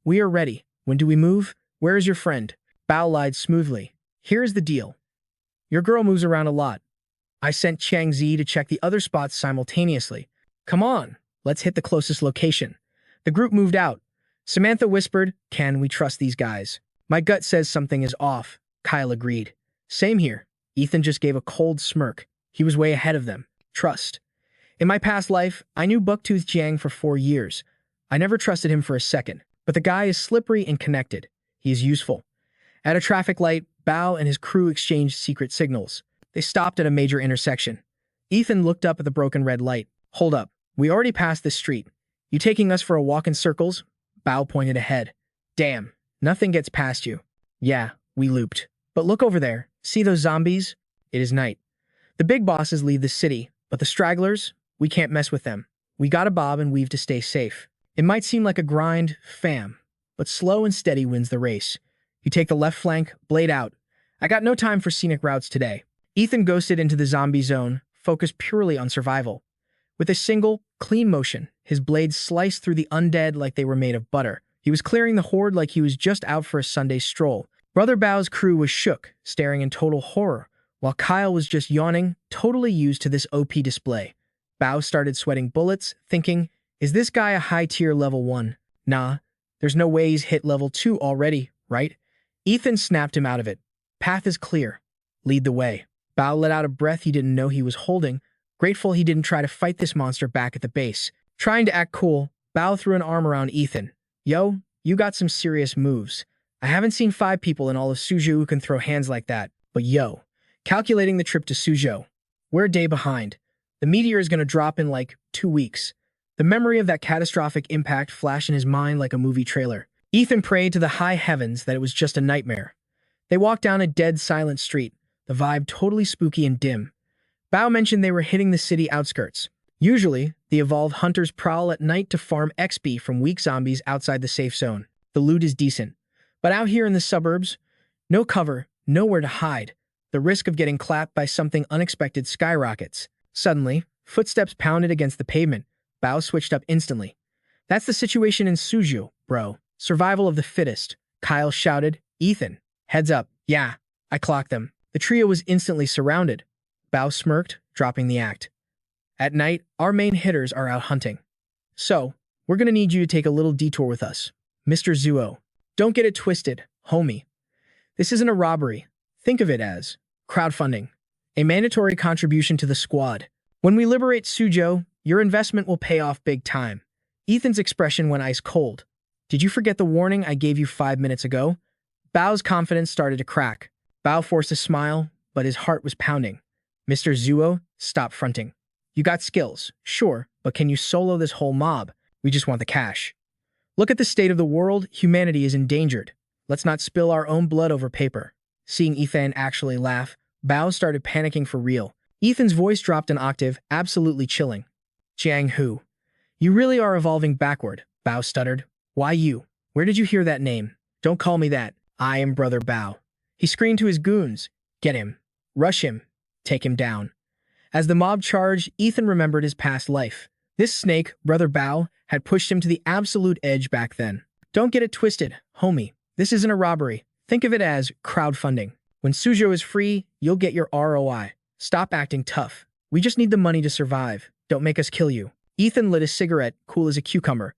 we are ready. When do we move? Where is your friend? Bao lied smoothly. Here is the deal. Your girl moves around a lot. I sent Chiang Zi to check the other spots simultaneously. Come on, let's hit the closest location. The group moved out. Samantha whispered, can we trust these guys? My gut says something is off. Kyle agreed. Same here. Ethan just gave a cold smirk. He was way ahead of them. Trust. In my past life, I knew Bucktooth Jiang for 4 years. I never trusted him for a second. But the guy is slippery and connected. He is useful. At a traffic light, Bao and his crew exchanged secret signals. They stopped at a major intersection. Ethan looked up at the broken red light. Hold up. We already passed this street. You taking us for a walk in circles? Bao pointed ahead. Damn. Nothing gets past you. Yeah, we looped. But look over there. See those zombies? It is night. The big bosses leave the city, but the stragglers, we can't mess with them. We gotta bob and weave to stay safe. It might seem like a grind, fam, but slow and steady wins the race. You take the left flank, blade out. I got no time for scenic routes today. Ethan ghosted into the zombie zone, focused purely on survival. With a single, clean motion, his blades sliced through the undead like they were made of butter. He was clearing the horde like he was just out for a Sunday stroll. Brother Bao's crew was shook, staring in total horror, while Kyle was just yawning, totally used to this OP display. Bao started sweating bullets, thinking, is this guy a high-tier level 1? Nah, there's no way he's hit level 2 already, right? Ethan snapped him out of it. Path is clear. Lead the way. Bao let out a breath he didn't know he was holding, grateful he didn't try to fight this monster back at the base. Trying to act cool, Bao threw an arm around Ethan. Yo, you got some serious moves. I haven't seen 5 people in all of Suzhou who can throw hands like that, but yo. Calculating the trip to Suzhou. We're a day behind. The meteor is going to drop in like 2 weeks. The memory of that catastrophic impact flashed in his mind like a movie trailer. Ethan prayed to the high heavens that it was just a nightmare. They walked down a dead, silent street, the vibe totally spooky and dim. Bao mentioned they were hitting the city outskirts. Usually, the evolved hunters prowl at night to farm XP from weak zombies outside the safe zone. The loot is decent. But out here in the suburbs, no cover, nowhere to hide. The risk of getting clapped by something unexpected skyrockets. Suddenly, footsteps pounded against the pavement. Bao switched up instantly. That's the situation in Suzhou, bro. Survival of the fittest. Kyle shouted. Ethan, heads up. Yeah, I clocked them. The trio was instantly surrounded. Bao smirked, dropping the act. At night, our main hitters are out hunting. So, we're gonna need you to take a little detour with us. Mr. Zuo. Don't get it twisted, homie. This isn't a robbery. Think of it as crowdfunding. A mandatory contribution to the squad. When we liberate Suzhou, your investment will pay off big time. Ethan's expression went ice cold. Did you forget the warning I gave you 5 minutes ago? Bao's confidence started to crack. Bao forced a smile, but his heart was pounding. Mr. Zuo, stop fronting. You got skills, sure, but can you solo this whole mob? We just want the cash. Look at the state of the world, humanity is endangered. Let's not spill our own blood over paper. Seeing Ethan actually laugh, Bao started panicking for real. Ethan's voice dropped an octave, absolutely chilling. Jiang Hu. You really are evolving backward, Bao stuttered. Why you? Where did you hear that name? Don't call me that. I am Brother Bao. He screamed to his goons. Get him. Rush him. Take him down. As the mob charged, Ethan remembered his past life. This snake, Brother Bao, had pushed him to the absolute edge back then. Don't get it twisted, homie. This isn't a robbery. Think of it as crowdfunding. When Suzhou is free, you'll get your ROI. Stop acting tough. We just need the money to survive. Don't make us kill you. Ethan lit a cigarette, cool as a cucumber.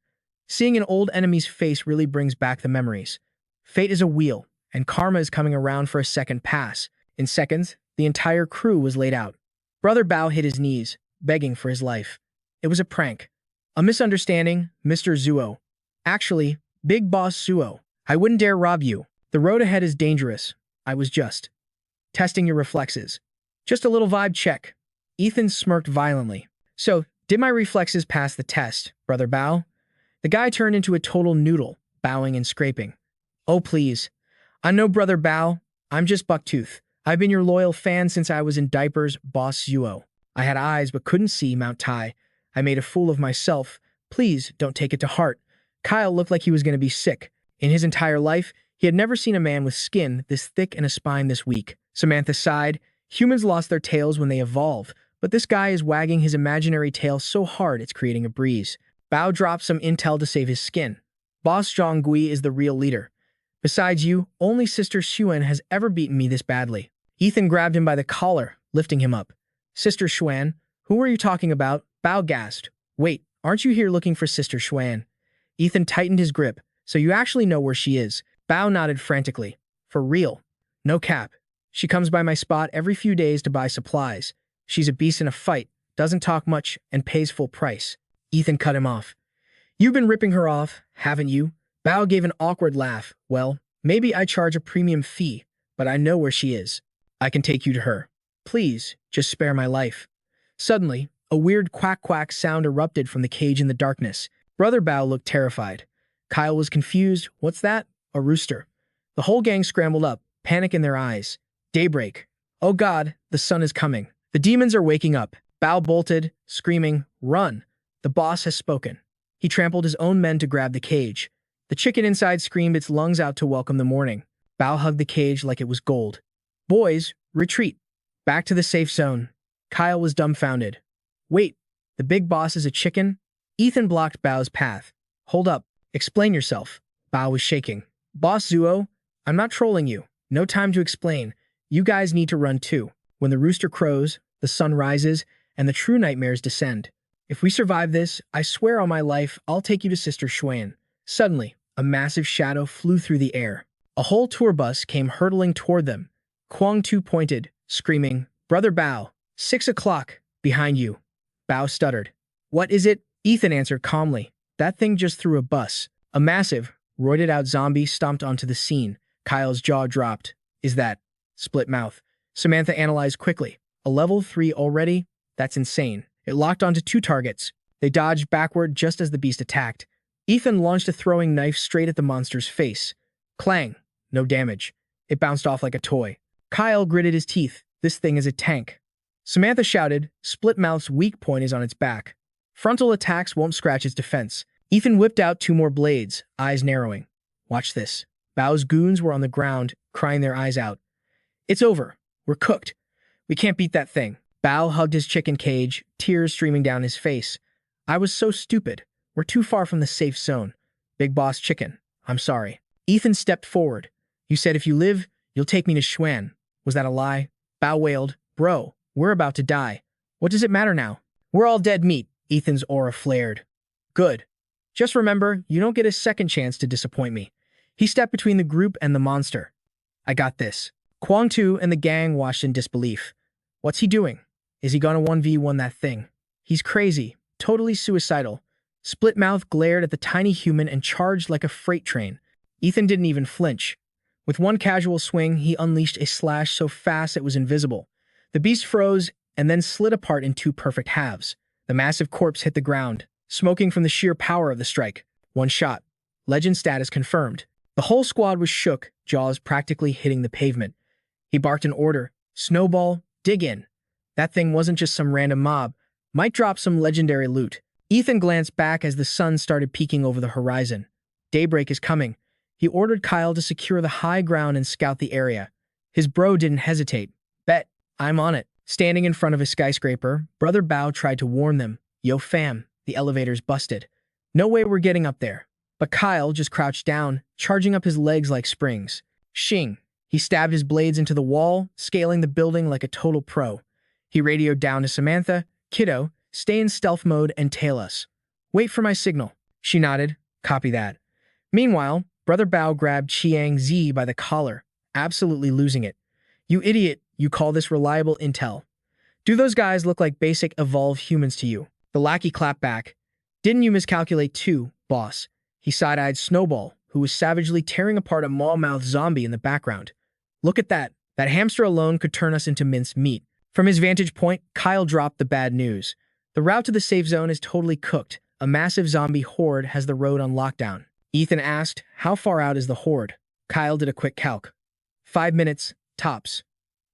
Seeing an old enemy's face really brings back the memories. Fate is a wheel, and karma is coming around for a second pass. In seconds, the entire crew was laid out. Brother Bao hit his knees, begging for his life. It was a prank. A misunderstanding, Mr. Zuo. Actually, Big Boss Zuo. I wouldn't dare rob you. The road ahead is dangerous. I was just testing your reflexes. Just a little vibe check. Ethan smirked violently. So, did my reflexes pass the test, Brother Bao? The guy turned into a total noodle, bowing and scraping. Oh, please. I'm no Brother Bao. I'm just Bucktooth. I've been your loyal fan since I was in diapers, Boss Zuo. I had eyes but couldn't see, Mount Tai. I made a fool of myself. Please don't take it to heart. Kyle looked like he was going to be sick. In his entire life, he had never seen a man with skin this thick and a spine this weak. Samantha sighed. Humans lost their tails when they evolved, but this guy is wagging his imaginary tail so hard it's creating a breeze. Bao dropped some intel to save his skin. Boss Zhonggui is the real leader. Besides you, only Sister Xuan has ever beaten me this badly. Ethan grabbed him by the collar, lifting him up. Sister Xuan? Who are you talking about? Bao gasped. Wait, aren't you here looking for Sister Xuan? Ethan tightened his grip. So you actually know where she is. Bao nodded frantically. For real. No cap. She comes by my spot every few days to buy supplies. She's a beast in a fight, doesn't talk much, and pays full price. Ethan cut him off. You've been ripping her off, haven't you? Bao gave an awkward laugh. Well, maybe I charge a premium fee, but I know where she is. I can take you to her. Please, just spare my life. Suddenly, a weird quack-quack sound erupted from the cage in the darkness. Brother Bao looked terrified. Kyle was confused. What's that? A rooster. The whole gang scrambled up, panic in their eyes. Daybreak. Oh God, the sun is coming. The demons are waking up. Bao bolted, screaming, Run! The boss has spoken. He trampled his own men to grab the cage. The chicken inside screamed its lungs out to welcome the morning. Bao hugged the cage like it was gold. Boys, retreat. Back to the safe zone. Kyle was dumbfounded. Wait, The big boss is a chicken? Ethan blocked Bao's path. Hold up. Explain yourself. Bao was shaking. Boss Zuo, I'm not trolling you. No time to explain. You guys need to run too. When the rooster crows, the sun rises, and the true nightmares descend. If we survive this, I swear on my life, I'll take you to Sister Xuan. Suddenly, a massive shadow flew through the air. A whole tour bus came hurtling toward them. Kuang Tu pointed, screaming, Brother Bao, 6 o'clock, behind you. Bao stuttered. What is it? Ethan answered calmly. That thing just threw a bus. A massive, roided-out zombie stomped onto the scene. Kyle's jaw dropped. Is that? Split mouth. Samantha analyzed quickly. A level 3 already? That's insane. It locked onto 2 targets. They dodged backward just as the beast attacked. Ethan launched a throwing knife straight at the monster's face. Clang. No damage. It bounced off like a toy. Kyle gritted his teeth. This thing is a tank. Samantha shouted. Split mouth's weak point is on its back. Frontal attacks won't scratch its defense. Ethan whipped out 2 more blades, eyes narrowing. Watch this. Bao's goons were on the ground, crying their eyes out. It's over. We're cooked. We can't beat that thing. Bao hugged his chicken cage, tears streaming down his face. I was so stupid. We're too far from the safe zone. Big Boss Chicken, I'm sorry. Ethan stepped forward. You said if you live, you'll take me to Xuan. Was that a lie? Bao wailed. Bro, we're about to die. What does it matter now? We're all dead meat. Ethan's aura flared. Good. Just remember, you don't get a second chance to disappoint me. He stepped between the group and the monster. I got this. Kuang Tu and the gang watched in disbelief. What's he doing? Is he gonna 1v1 that thing? He's crazy, totally suicidal. Split Mouth glared at the tiny human and charged like a freight train. Ethan didn't even flinch. With one casual swing, he unleashed a slash so fast it was invisible. The beast froze and then slid apart in 2 perfect halves. The massive corpse hit the ground, smoking from the sheer power of the strike. 1 shot. Legend status confirmed. The whole squad was shook, jaws practically hitting the pavement. He barked an order. Snowball, dig in. That thing wasn't just some random mob. Might drop some legendary loot. Ethan glanced back as the sun started peeking over the horizon. Daybreak is coming. He ordered Kyle to secure the high ground and scout the area. His bro didn't hesitate. Bet, I'm on it. Standing in front of a skyscraper, Brother Bao tried to warn them. Yo fam, the elevator's busted. No way we're getting up there. But Kyle just crouched down, charging up his legs like springs. Shing. He stabbed his blades into the wall, scaling the building like a total pro. He radioed down to Samantha, Kiddo, stay in stealth mode and tail us. Wait for my signal. She nodded. Copy that. Meanwhile, Brother Bao grabbed Chiang Zi by the collar, absolutely losing it. You idiot, you call this reliable intel. Do those guys look like basic evolved humans to you? The lackey clapped back. Didn't you miscalculate too, boss? He side-eyed Snowball, who was savagely tearing apart a maw-mouthed zombie in the background. Look at that. That hamster alone could turn us into minced meat. From his vantage point, Kyle dropped the bad news. The route to the safe zone is totally cooked. A massive zombie horde has the road on lockdown. Ethan asked, how far out is the horde? Kyle did a quick calc. 5 minutes, tops.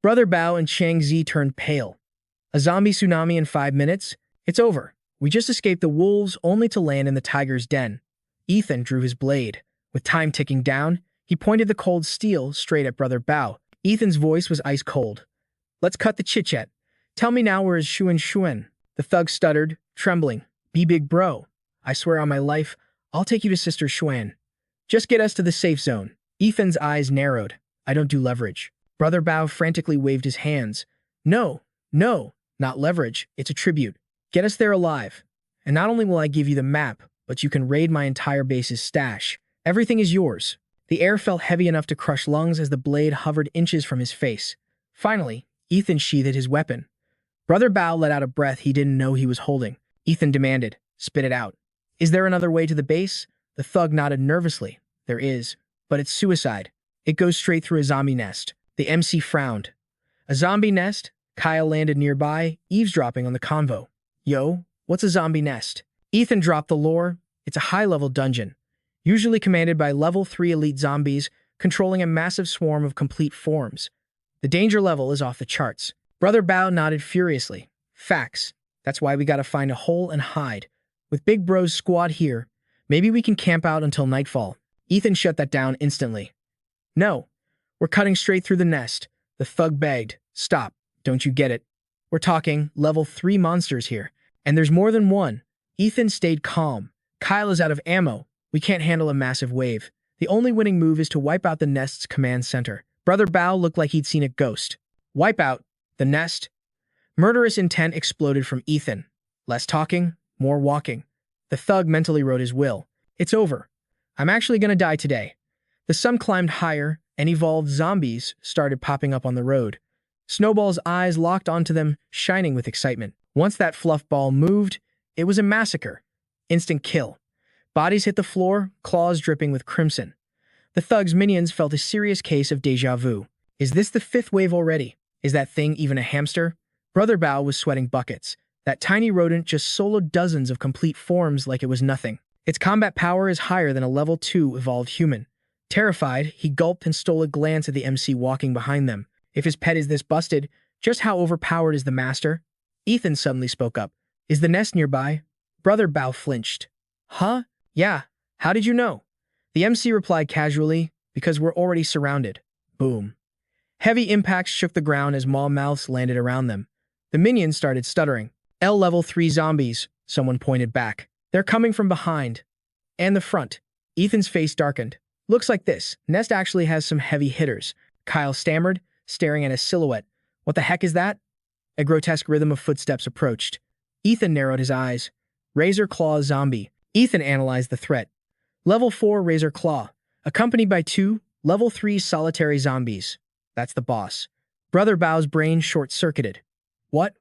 Brother Bao and Chang Zi turned pale. A zombie tsunami in 5 minutes? It's over. We just escaped the wolves only to land in the tiger's den. Ethan drew his blade. With time ticking down, he pointed the cold steel straight at Brother Bao. Ethan's voice was ice cold. Let's cut the chit-chat. Tell me now where is Xuan? The thug stuttered, trembling. Be big bro. I swear on my life, I'll take you to Sister Xuan. Just get us to the safe zone. Ethan's eyes narrowed. I don't do leverage. Brother Bao frantically waved his hands. No, not leverage. It's a tribute. Get us there alive. And not only will I give you the map, but you can raid my entire base's stash. Everything is yours. The air felt heavy enough to crush lungs as the blade hovered inches from his face. Finally, Ethan sheathed his weapon. Brother Bao let out a breath he didn't know he was holding. Ethan demanded, spit it out. Is there another way to the base? The thug nodded nervously. There is, but it's suicide. It goes straight through a zombie nest. The MC frowned. A zombie nest? Kyle landed nearby, eavesdropping on the convo. Yo, what's a zombie nest? Ethan dropped the lore. It's a high-level dungeon, usually commanded by level 3 elite zombies, controlling a massive swarm of complete forms. The danger level is off the charts. Brother Bao nodded furiously. Facts. That's why we gotta find a hole and hide. With Big Bro's squad here, maybe we can camp out until nightfall. Ethan shut that down instantly. No, we're cutting straight through the nest. The thug begged. Stop. Don't you get it? We're talking level 3 monsters here. And there's more than one. Ethan stayed calm. Kyle is out of ammo. We can't handle a massive wave. The only winning move is to wipe out the nest's command center. Brother Bao looked like he'd seen a ghost. Wipe out the nest? Murderous intent exploded from Ethan. Less talking, more walking. The thug mentally wrote his will. It's over. I'm actually gonna die today. The sun climbed higher, and evolved zombies started popping up on the road. Snowball's eyes locked onto them, shining with excitement. Once that fluff ball moved, it was a massacre. Instant kill. Bodies hit the floor, claws dripping with crimson. The thug's minions felt a serious case of déjà vu. Is this the fifth wave already? Is that thing even a hamster? Brother Bao was sweating buckets. That tiny rodent just soloed dozens of complete forms like it was nothing. Its combat power is higher than a level 2 evolved human. Terrified, he gulped and stole a glance at the MC walking behind them. If his pet is this busted, just how overpowered is the master? Ethan suddenly spoke up. Is the nest nearby? Brother Bao flinched. Huh? Yeah. How did you know? The MC replied casually, because we're already surrounded. Boom. Heavy impacts shook the ground as maw mouths landed around them. The minions started stuttering. L level 3 zombies, someone pointed back. They're coming from behind. And the front. Ethan's face darkened. Looks like this. Nest actually has some heavy hitters. Kyle stammered, staring at his silhouette. What the heck is that? A grotesque rhythm of footsteps approached. Ethan narrowed his eyes. Razor Claw zombie. Ethan analyzed the threat. Level 4 Razor Claw, accompanied by 2 Level 3 solitary zombies. That's the boss. Brother Bao's brain short-circuited. What?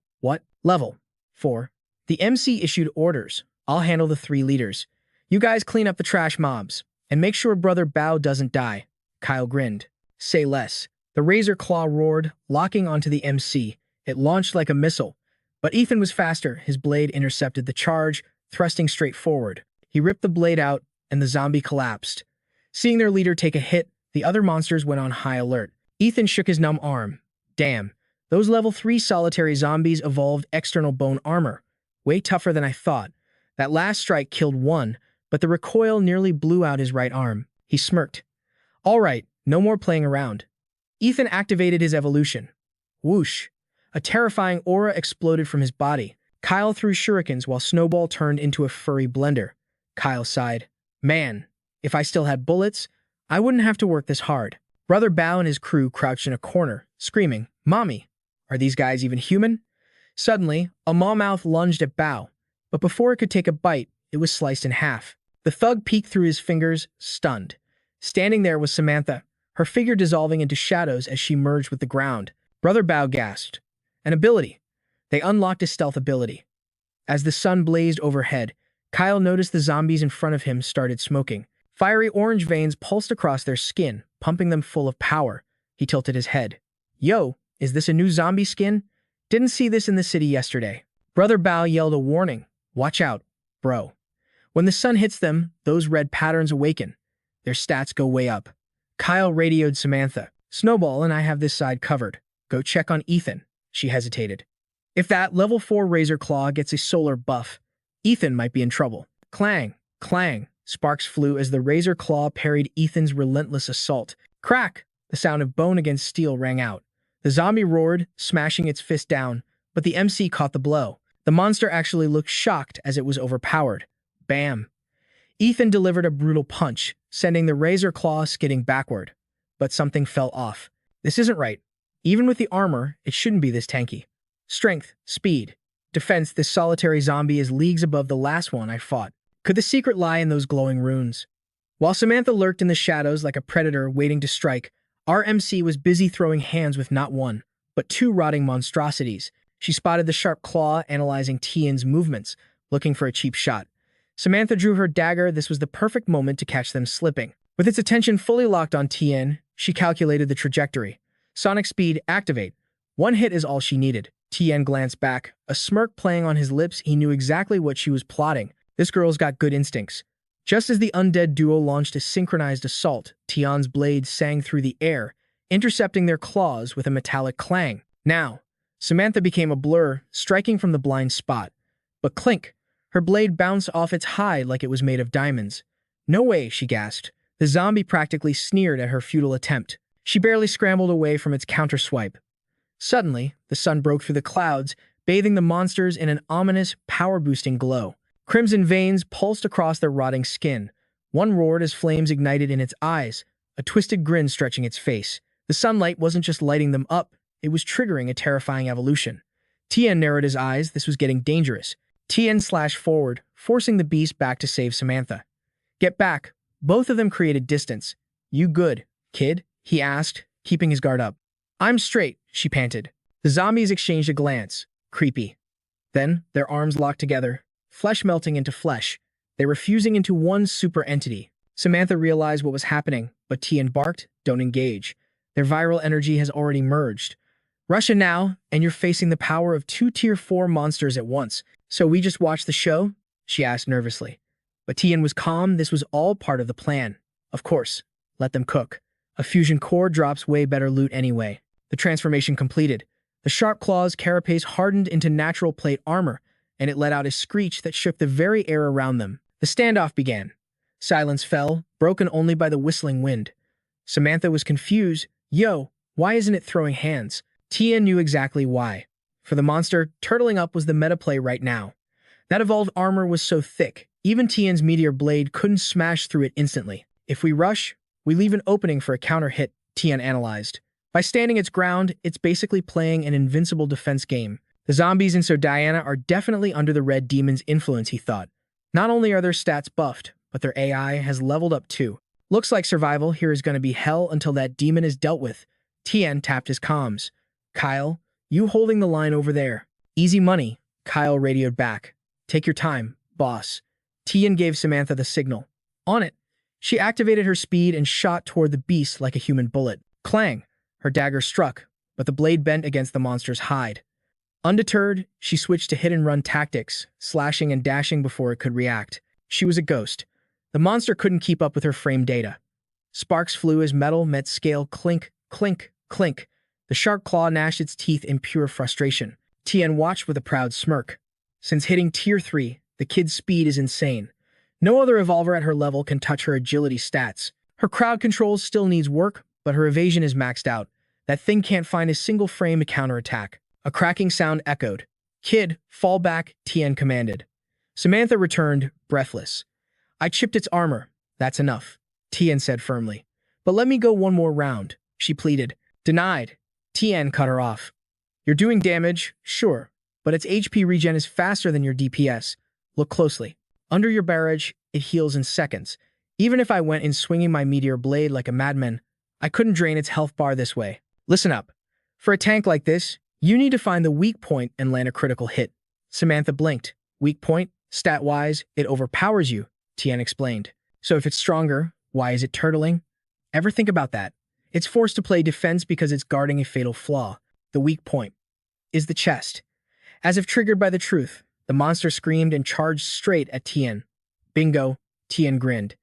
Level 4. The MC issued orders. I'll handle the 3 leaders. You guys clean up the trash mobs. And make sure Brother Bao doesn't die. Kyle grinned. Say less. The Razor Claw roared, locking onto the MC. It launched like a missile. But Ethan was faster. His blade intercepted the charge, thrusting straight forward. He ripped the blade out, and the zombie collapsed. Seeing their leader take a hit, the other monsters went on high alert. Ethan shook his numb arm. Damn, those level 3 solitary zombies evolved external bone armor. Way tougher than I thought. That last strike killed one, but the recoil nearly blew out his right arm. He smirked. All right, no more playing around. Ethan activated his evolution. Whoosh. A terrifying aura exploded from his body. Kyle threw shurikens while Snowball turned into a furry blender. Kyle sighed. Man, if I still had bullets, I wouldn't have to work this hard. Brother Bao and his crew crouched in a corner, screaming, Mommy, are these guys even human? Suddenly, a maw-mouth lunged at Bao, but before it could take a bite, it was sliced in half. The thug peeked through his fingers, stunned. Standing there was Samantha, her figure dissolving into shadows as she merged with the ground. Brother Bao gasped. An ability. They unlocked a stealth ability. As the sun blazed overhead, Kyle noticed the zombies in front of him started smoking. Fiery orange veins pulsed across their skin, pumping them full of power. He tilted his head. Yo, is this a new zombie skin? Didn't see this in the city yesterday. Brother Bao yelled a warning. Watch out, bro. When the sun hits them, those red patterns awaken. Their stats go way up. Kyle radioed Samantha. Snowball and I have this side covered. Go check on Ethan. She hesitated. If that level 4 Razor Claw gets a solar buff, Ethan might be in trouble. Clang, clang. Sparks flew as the Razor Claw parried Ethan's relentless assault. Crack! The sound of bone against steel rang out. The zombie roared, smashing its fist down, but the MC caught the blow. The monster actually looked shocked as it was overpowered. Bam! Ethan delivered a brutal punch, sending the Razor Claw skidding backward. But something fell off. This isn't right. Even with the armor, it shouldn't be this tanky. Strength, speed, defense, this solitary zombie is leagues above the last one I fought. Could the secret lie in those glowing runes? While Samantha lurked in the shadows like a predator waiting to strike, our MC was busy throwing hands with not one, but 2 rotting monstrosities. She spotted the sharp claw analyzing Tian's movements, looking for a cheap shot. Samantha drew her dagger. This was the perfect moment to catch them slipping. With its attention fully locked on Tian, she calculated the trajectory. Sonic speed, activate. 1 hit is all she needed. Tian glanced back, a smirk playing on his lips. He knew exactly what she was plotting. This girl's got good instincts. Just as the undead duo launched a synchronized assault, Tian's blade sang through the air, intercepting their claws with a metallic clang. Now, Samantha became a blur, striking from the blind spot. But clink! Her blade bounced off its hide like it was made of diamonds. No way, she gasped. The zombie practically sneered at her futile attempt. She barely scrambled away from its counterswipe. Suddenly, the sun broke through the clouds, bathing the monsters in an ominous, power-boosting glow. Crimson veins pulsed across their rotting skin. One roared as flames ignited in its eyes, a twisted grin stretching its face. The sunlight wasn't just lighting them up, it was triggering a terrifying evolution. Tien narrowed his eyes. This was getting dangerous. Tien slashed forward, forcing the beast back to save Samantha. Get back. Both of them created distance. You good, kid? He asked, keeping his guard up. I'm straight, she panted. The zombies exchanged a glance. Creepy. Then, their arms locked together, flesh melting into flesh. They were fusing into one super entity. Samantha realized what was happening, but Tien barked, don't engage. Their viral energy has already merged. Russia now, and you're facing the power of 2 Tier 4 monsters at once. So we just watched the show? She asked nervously. But Tien was calm. This was all part of the plan. Of course. Let them cook. A fusion core drops way better loot anyway. The transformation completed. The sharp claw's carapace hardened into natural plate armor, and it let out a screech that shook the very air around them. The standoff began. Silence fell, broken only by the whistling wind. Samantha was confused. Yo, why isn't it throwing hands? Tien knew exactly why. For the monster, turtling up was the meta play right now. That evolved armor was so thick, even Tien's meteor blade couldn't smash through it instantly. If we rush, we leave an opening for a counter hit, Tien analyzed. By standing its ground, it's basically playing an invincible defense game. The zombies in Sodiana are definitely under the Red Demon's influence, he thought. Not only are their stats buffed, but their AI has leveled up too. Looks like survival here is going to be hell until that demon is dealt with. Tien tapped his comms. Kyle, you holding the line over there. Easy money, Kyle radioed back. Take your time, boss. Tien gave Samantha the signal. On it. She activated her speed and shot toward the beast like a human bullet. Clang! Her dagger struck, but the blade bent against the monster's hide. Undeterred, she switched to hit-and-run tactics, slashing and dashing before it could react. She was a ghost. The monster couldn't keep up with her frame data. Sparks flew as metal met scale clink, clink, clink. The sharp claw gnashed its teeth in pure frustration. Tien watched with a proud smirk. Since hitting Tier 3, the kid's speed is insane. No other evolver at her level can touch her agility stats. Her crowd control still needs work, but her evasion is maxed out. That thing can't find a single frame to counterattack. A cracking sound echoed. Kid, fall back, Tien commanded. Samantha returned, breathless. I chipped its armor. That's enough, Tien said firmly. But let me go one more round, she pleaded. Denied. Tien cut her off. You're doing damage, sure, but its HP regen is faster than your DPS. Look closely. Under your barrage, it heals in seconds. Even if I went in swinging my meteor blade like a madman, I couldn't drain its health bar this way. Listen up. For a tank like this, you need to find the weak point and land a critical hit. Samantha blinked. Weak point? Stat-wise, it overpowers you, Tien explained. So if it's stronger, why is it turtling? Ever think about that? It's forced to play defense because it's guarding a fatal flaw. The weak point is the chest. As if triggered by the truth, the monster screamed and charged straight at Tien. Bingo, Tien grinned.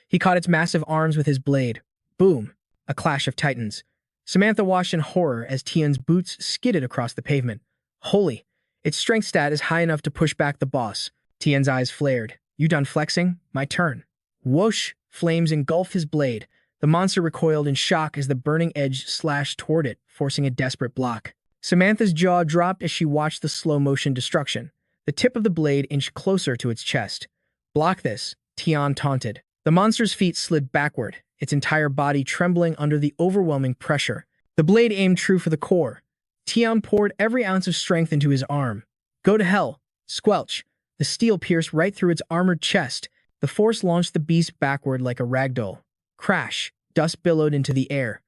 He caught its massive arms with his blade. Boom, a clash of titans. Samantha watched in horror as Tien's boots skidded across the pavement. Holy, its strength stat is high enough to push back the boss. Tien's eyes flared. You done flexing? My turn. Whoosh, flames engulfed his blade. The monster recoiled in shock as the burning edge slashed toward it, forcing a desperate block. Samantha's jaw dropped as she watched the slow-motion destruction. The tip of the blade inched closer to its chest. Block this, Tien taunted. The monster's feet slid backward, its entire body trembling under the overwhelming pressure. The blade aimed true for the core. Tien poured every ounce of strength into his arm. Go to hell. Squelch. The steel pierced right through its armored chest. The force launched the beast backward like a ragdoll. Crash. Dust billowed into the air.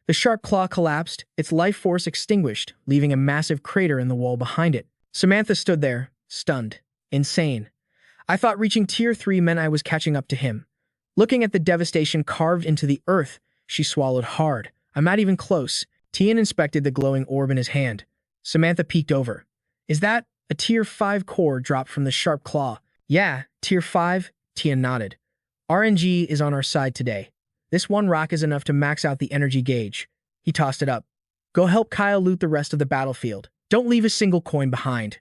The sharp claw collapsed, its life force extinguished, leaving a massive crater in the wall behind it. Samantha stood there, stunned. Insane. I thought reaching Tier 3 meant I was catching up to him. Looking at the devastation carved into the earth, she swallowed hard. I'm not even close. Tien inspected the glowing orb in his hand. Samantha peeked over. Is that a Tier 5 core dropped from the sharp claw? Yeah, Tier 5, Tien nodded. RNG is on our side today. This one rock is enough to max out the energy gauge. He tossed it up. Go help Kyle loot the rest of the battlefield. Don't leave a single coin behind.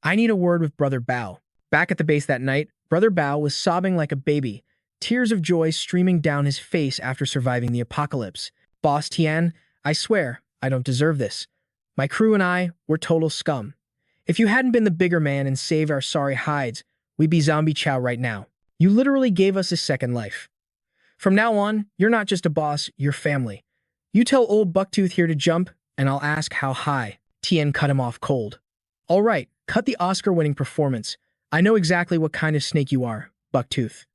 I need a word with Brother Bao. Back at the base that night, Brother Bao was sobbing like a baby, tears of joy streaming down his face after surviving the apocalypse. Boss Tien, I swear, I don't deserve this. My crew and I, we're total scum. If you hadn't been the bigger man and saved our sorry hides, we'd be zombie chow right now. You literally gave us a second life. From now on, you're not just a boss, you're family. You tell old Bucktooth here to jump, and I'll ask how high. Tien cut him off cold. All right, cut the Oscar-winning performance. I know exactly what kind of snake you are, Bucktooth.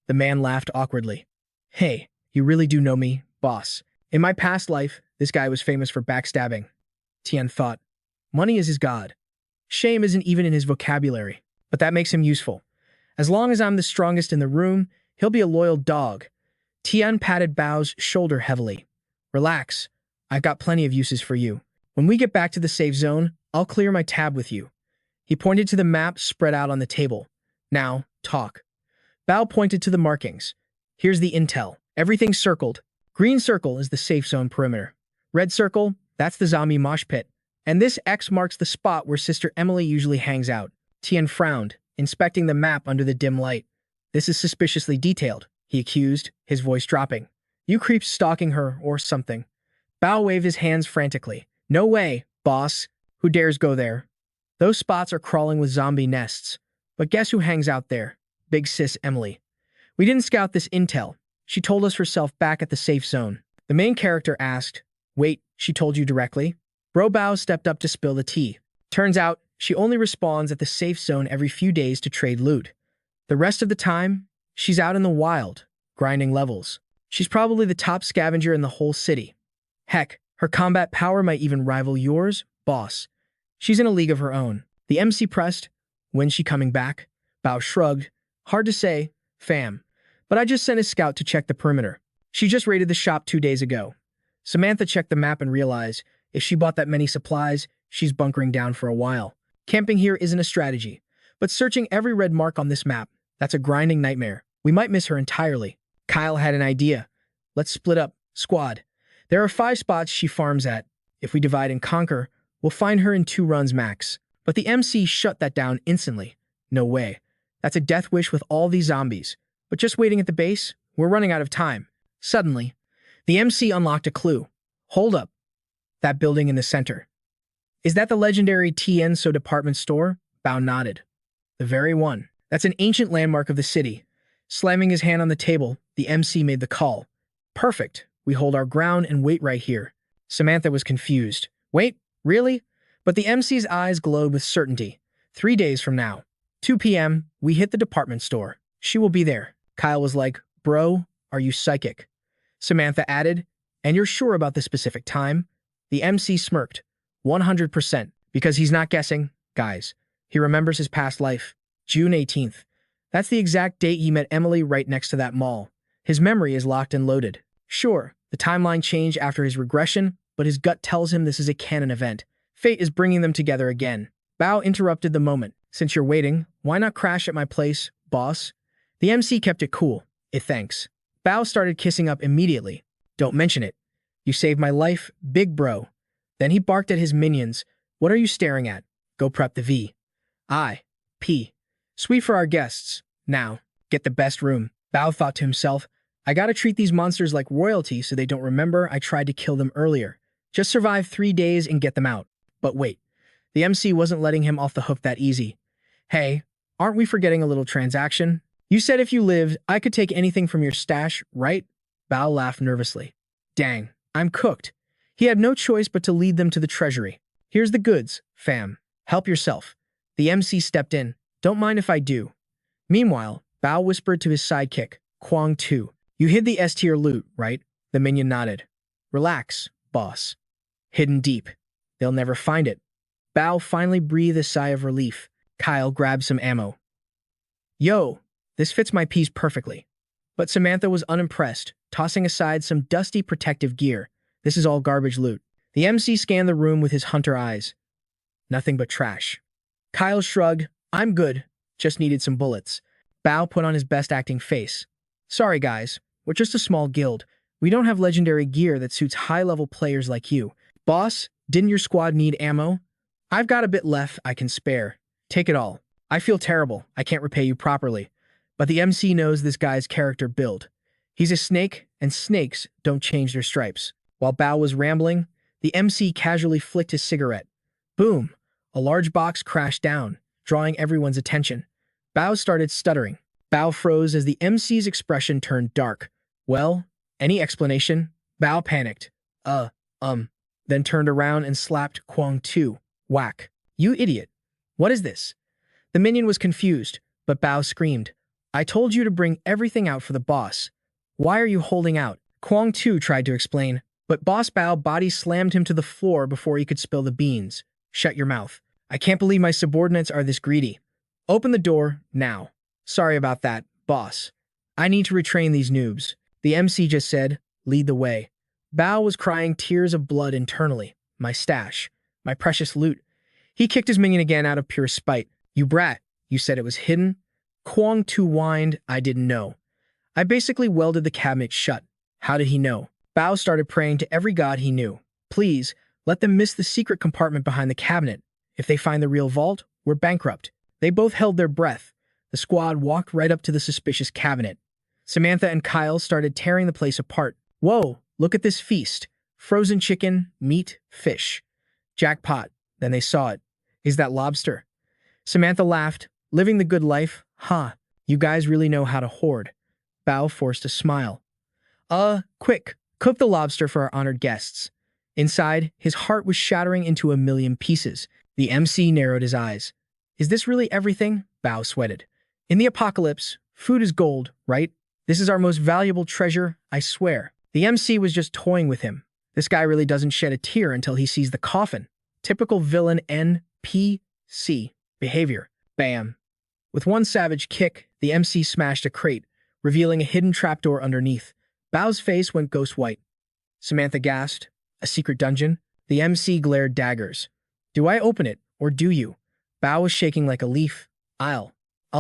The man laughed awkwardly. Hey, you really do know me, boss. In my past life, this guy was famous for backstabbing. Tien thought. Money is his god. Shame isn't even in his vocabulary, but that makes him useful. As long as I'm the strongest in the room, he'll be a loyal dog. Tien patted Bao's shoulder heavily. Relax. I've got plenty of uses for you. When we get back to the safe zone, I'll clear my tab with you. He pointed to the map spread out on the table. Now, talk. Bao pointed to the markings. Here's the intel. Everything's circled. Green circle is the safe zone perimeter. Red circle, that's the zombie mosh pit. And this X marks the spot where Sister Emily usually hangs out. Tien frowned, inspecting the map under the dim light. This is suspiciously detailed, he accused, his voice dropping. You creeps stalking her or something. Bao waved his hands frantically. No way, boss. Who dares go there? Those spots are crawling with zombie nests. But guess who hangs out there? Big sis Emily. We didn't scout this intel. She told us herself back at the safe zone. The main character asked, Wait, she told you directly? Bro Bao stepped up to spill the tea. Turns out, she only respawns at the safe zone every few days to trade loot. The rest of the time, she's out in the wild, grinding levels. She's probably the top scavenger in the whole city. Heck, her combat power might even rival yours, boss. She's in a league of her own. The MC pressed. When's she coming back? Bao shrugged. Hard to say, fam. But I just sent a scout to check the perimeter. She just raided the shop 2 days ago. Samantha checked the map and realized if she bought that many supplies, she's bunkering down for a while. Camping here isn't a strategy, but searching every red mark on this map, that's a grinding nightmare. We might miss her entirely. Kyle had an idea. Let's split up, squad. There are 5 spots she farms at. If we divide and conquer, we'll find her in 2 runs max. But the MC shut that down instantly. No way. That's a death wish with all these zombies. But just waiting at the base, we're running out of time. Suddenly, the MC unlocked a clue. Hold up. That building in the center. Is that the legendary Tienso department store? Bao nodded. The very one. That's an ancient landmark of the city. Slamming his hand on the table, the MC made the call. Perfect. We hold our ground and wait right here. Samantha was confused. Wait, really? But the MC's eyes glowed with certainty. 3 days from now. 2 p.m., we hit the department store. She will be there. Kyle was like, Bro, are you psychic? Samantha added, And you're sure about the specific time? The MC smirked. 100%, because he's not guessing, guys. He remembers his past life. June 18th. That's the exact date he met Emily right next to that mall. His memory is locked and loaded. Sure, the timeline changed after his regression, but his gut tells him this is a canon event. Fate is bringing them together again. Bao interrupted the moment. Since you're waiting, why not crash at my place, boss? The MC kept it cool. Thanks. Bao started kissing up immediately. Don't mention it. You saved my life, big bro. Then he barked at his minions. What are you staring at? Go prep the V. P. Sweet for our guests. Now, get the best room. Bao thought to himself, I gotta treat these monsters like royalty so they don't remember I tried to kill them earlier. Just survive 3 days and get them out. But wait, the MC wasn't letting him off the hook that easy. Hey, aren't we forgetting a little transaction? You said if you lived, I could take anything from your stash, right? Bao laughed nervously. Dang, I'm cooked. He had no choice but to lead them to the treasury. Here's the goods, fam. Help yourself. The MC stepped in. Don't mind if I do. Meanwhile, Bao whispered to his sidekick, Kwang Tu. You hid the S-tier loot, right? The minion nodded. Relax, boss. Hidden deep. They'll never find it. Bao finally breathed a sigh of relief. Kyle grabbed some ammo. Yo, this fits my piece perfectly. But Samantha was unimpressed, tossing aside some dusty protective gear. This is all garbage loot. The MC scanned the room with his hunter eyes. Nothing but trash. Kyle shrugged. I'm good. Just needed some bullets. Bao put on his best acting face. Sorry guys, we're just a small guild. We don't have legendary gear that suits high-level players like you. Boss, didn't your squad need ammo? I've got a bit left I can spare. Take it all. I feel terrible. I can't repay you properly. But the MC knows this guy's character build. He's a snake, and snakes don't change their stripes. While Bao was rambling, the MC casually flicked his cigarette. Boom. A large box crashed down, drawing everyone's attention. Bao started stuttering. Bao froze as the MC's expression turned dark. Well, any explanation? Bao panicked. Then turned around and slapped Kwang Tu. Whack. You idiot. What is this? The minion was confused, but Bao screamed. I told you to bring everything out for the boss. Why are you holding out? Kwang Tu tried to explain, but Boss Bao body slammed him to the floor before he could spill the beans. Shut your mouth. I can't believe my subordinates are this greedy. Open the door, now. Sorry about that, boss. I need to retrain these noobs. The MC just said, lead the way. Bao was crying tears of blood internally. My stash. My precious loot. He kicked his minion again out of pure spite. You brat. You said it was hidden? Kwang Tu whined, I didn't know. I basically welded the cabinet shut. How did he know? Bao started praying to every god he knew. Please, let them miss the secret compartment behind the cabinet. If they find the real vault, we're bankrupt. They both held their breath. The squad walked right up to the suspicious cabinet. Samantha and Kyle started tearing the place apart. Whoa, look at this feast. Frozen chicken, meat, fish. Jackpot. Then they saw it. Is that lobster? Samantha laughed. Living the good life? Huh. You guys really know how to hoard. Bao forced a smile. Quick. Cook the lobster for our honored guests. Inside, his heart was shattering into a million pieces. The MC narrowed his eyes. Is this really everything? Bao sweated. In the apocalypse, food is gold, right? This is our most valuable treasure, I swear. The MC was just toying with him. This guy really doesn't shed a tear until he sees the coffin. Typical villain NPC behavior. Bam. With one savage kick, the MC smashed a crate, revealing a hidden trapdoor underneath. Bao's face went ghost white. Samantha gasped. A secret dungeon? The MC glared daggers. Do I open it, or do you? Bao was shaking like a leaf. I'll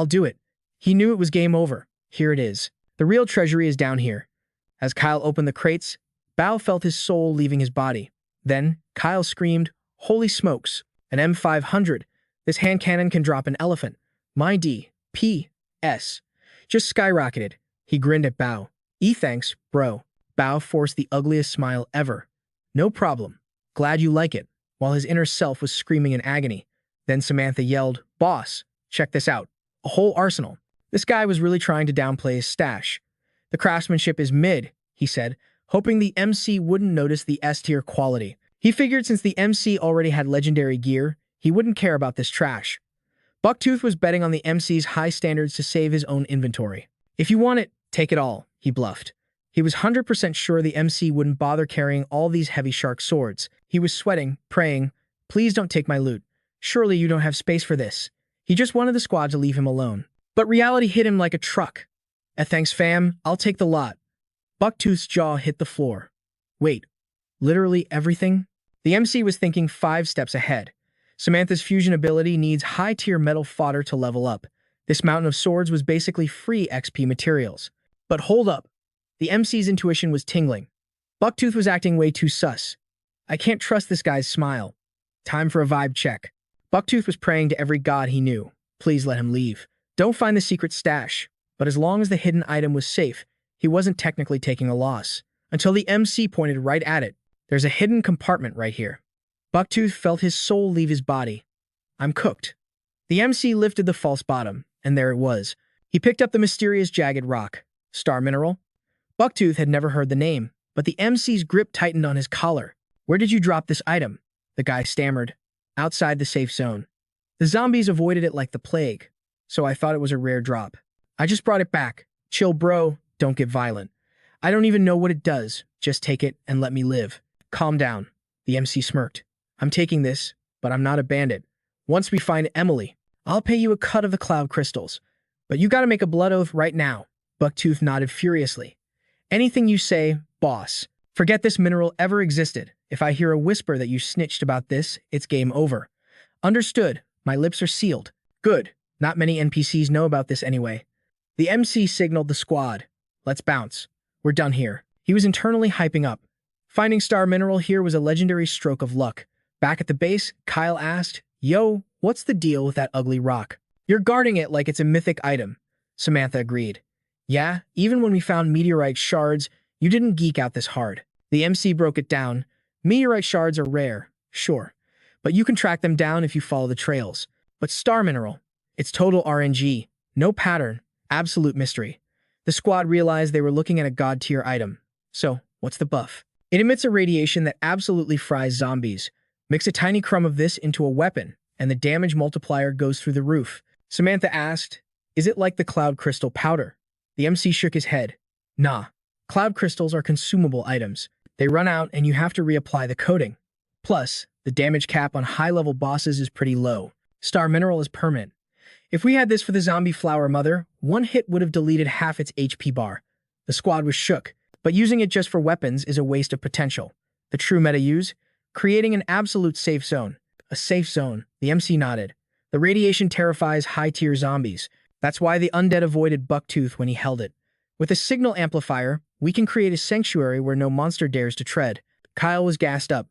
do it. He knew it was game over. Here it is. The real treasury is down here. As Kyle opened the crates, Bao felt his soul leaving his body. Then, Kyle screamed, Holy smokes, an M500. This hand cannon can drop an elephant. My D.P.S. just skyrocketed. He grinned at Bao. Thanks, bro. Bao forced the ugliest smile ever. No problem. Glad you like it. While his inner self was screaming in agony. Then Samantha yelled, Boss, check this out. A whole arsenal. This guy was really trying to downplay his stash. The craftsmanship is mid, he said, hoping the MC wouldn't notice the S-tier quality. He figured since the MC already had legendary gear, he wouldn't care about this trash. Bucktooth was betting on the MC's high standards to save his own inventory. If you want it, take it all, he bluffed. He was 100% sure the MC wouldn't bother carrying all these heavy shark swords. He was sweating, praying, Please don't take my loot. Surely you don't have space for this. He just wanted the squad to leave him alone. But reality hit him like a truck. Thanks fam, I'll take the lot. Bucktooth's jaw hit the floor. Wait, literally everything? The MC was thinking 5 steps ahead. Samantha's fusion ability needs high-tier metal fodder to level up. This mountain of swords was basically free XP materials. But hold up. The MC's intuition was tingling. Bucktooth was acting way too sus. I can't trust this guy's smile. Time for a vibe check. Bucktooth was praying to every god he knew. Please let him leave. Don't find the secret stash. But as long as the hidden item was safe, he wasn't technically taking a loss. Until the MC pointed right at it. There's a hidden compartment right here. Bucktooth felt his soul leave his body. I'm cooked. The MC lifted the false bottom, and there it was. He picked up the mysterious jagged rock. Star mineral? Bucktooth had never heard the name, but the MC's grip tightened on his collar. Where did you drop this item? The guy stammered. Outside the safe zone. The zombies avoided it like the plague, so I thought it was a rare drop. I just brought it back. Chill, bro. Don't get violent. I don't even know what it does. Just take it and let me live. Calm down. The MC smirked. I'm taking this, but I'm not a bandit. Once we find Emily, I'll pay you a cut of the cloud crystals. But you gotta make a blood oath right now. Bucktooth nodded furiously. Anything you say, boss. Forget this mineral ever existed. If I hear a whisper that you snitched about this, it's game over. Understood. My lips are sealed. Good. Not many NPCs know about this anyway. The MC signaled the squad. Let's bounce. We're done here. He was internally hyping up. Finding star mineral here was a legendary stroke of luck. Back at the base, Kyle asked, Yo, what's the deal with that ugly rock? You're guarding it like it's a mythic item. Samantha agreed. Yeah, even when we found meteorite shards, you didn't geek out this hard. The MC broke it down. Meteorite shards are rare, sure, but you can track them down if you follow the trails. But star mineral, it's total RNG, no pattern, absolute mystery. The squad realized they were looking at a god-tier item. So, what's the buff? It emits a radiation that absolutely fries zombies. Mix a tiny crumb of this into a weapon, and the damage multiplier goes through the roof. Samantha asked, "Is it like the cloud crystal powder?" The MC shook his head. Nah, cloud crystals are consumable items. They run out and you have to reapply the coating. Plus, the damage cap on high-level bosses is pretty low. Star mineral is permanent. If we had this for the zombie flower mother, one hit would have deleted half its HP bar. The squad was shook, but using it just for weapons is a waste of potential. The true meta use? Creating an absolute safe zone. A safe zone, the MC nodded. The radiation terrifies high-tier zombies. That's why the undead avoided Bucktooth when he held it. With a signal amplifier, we can create a sanctuary where no monster dares to tread. Kyle was gassed up.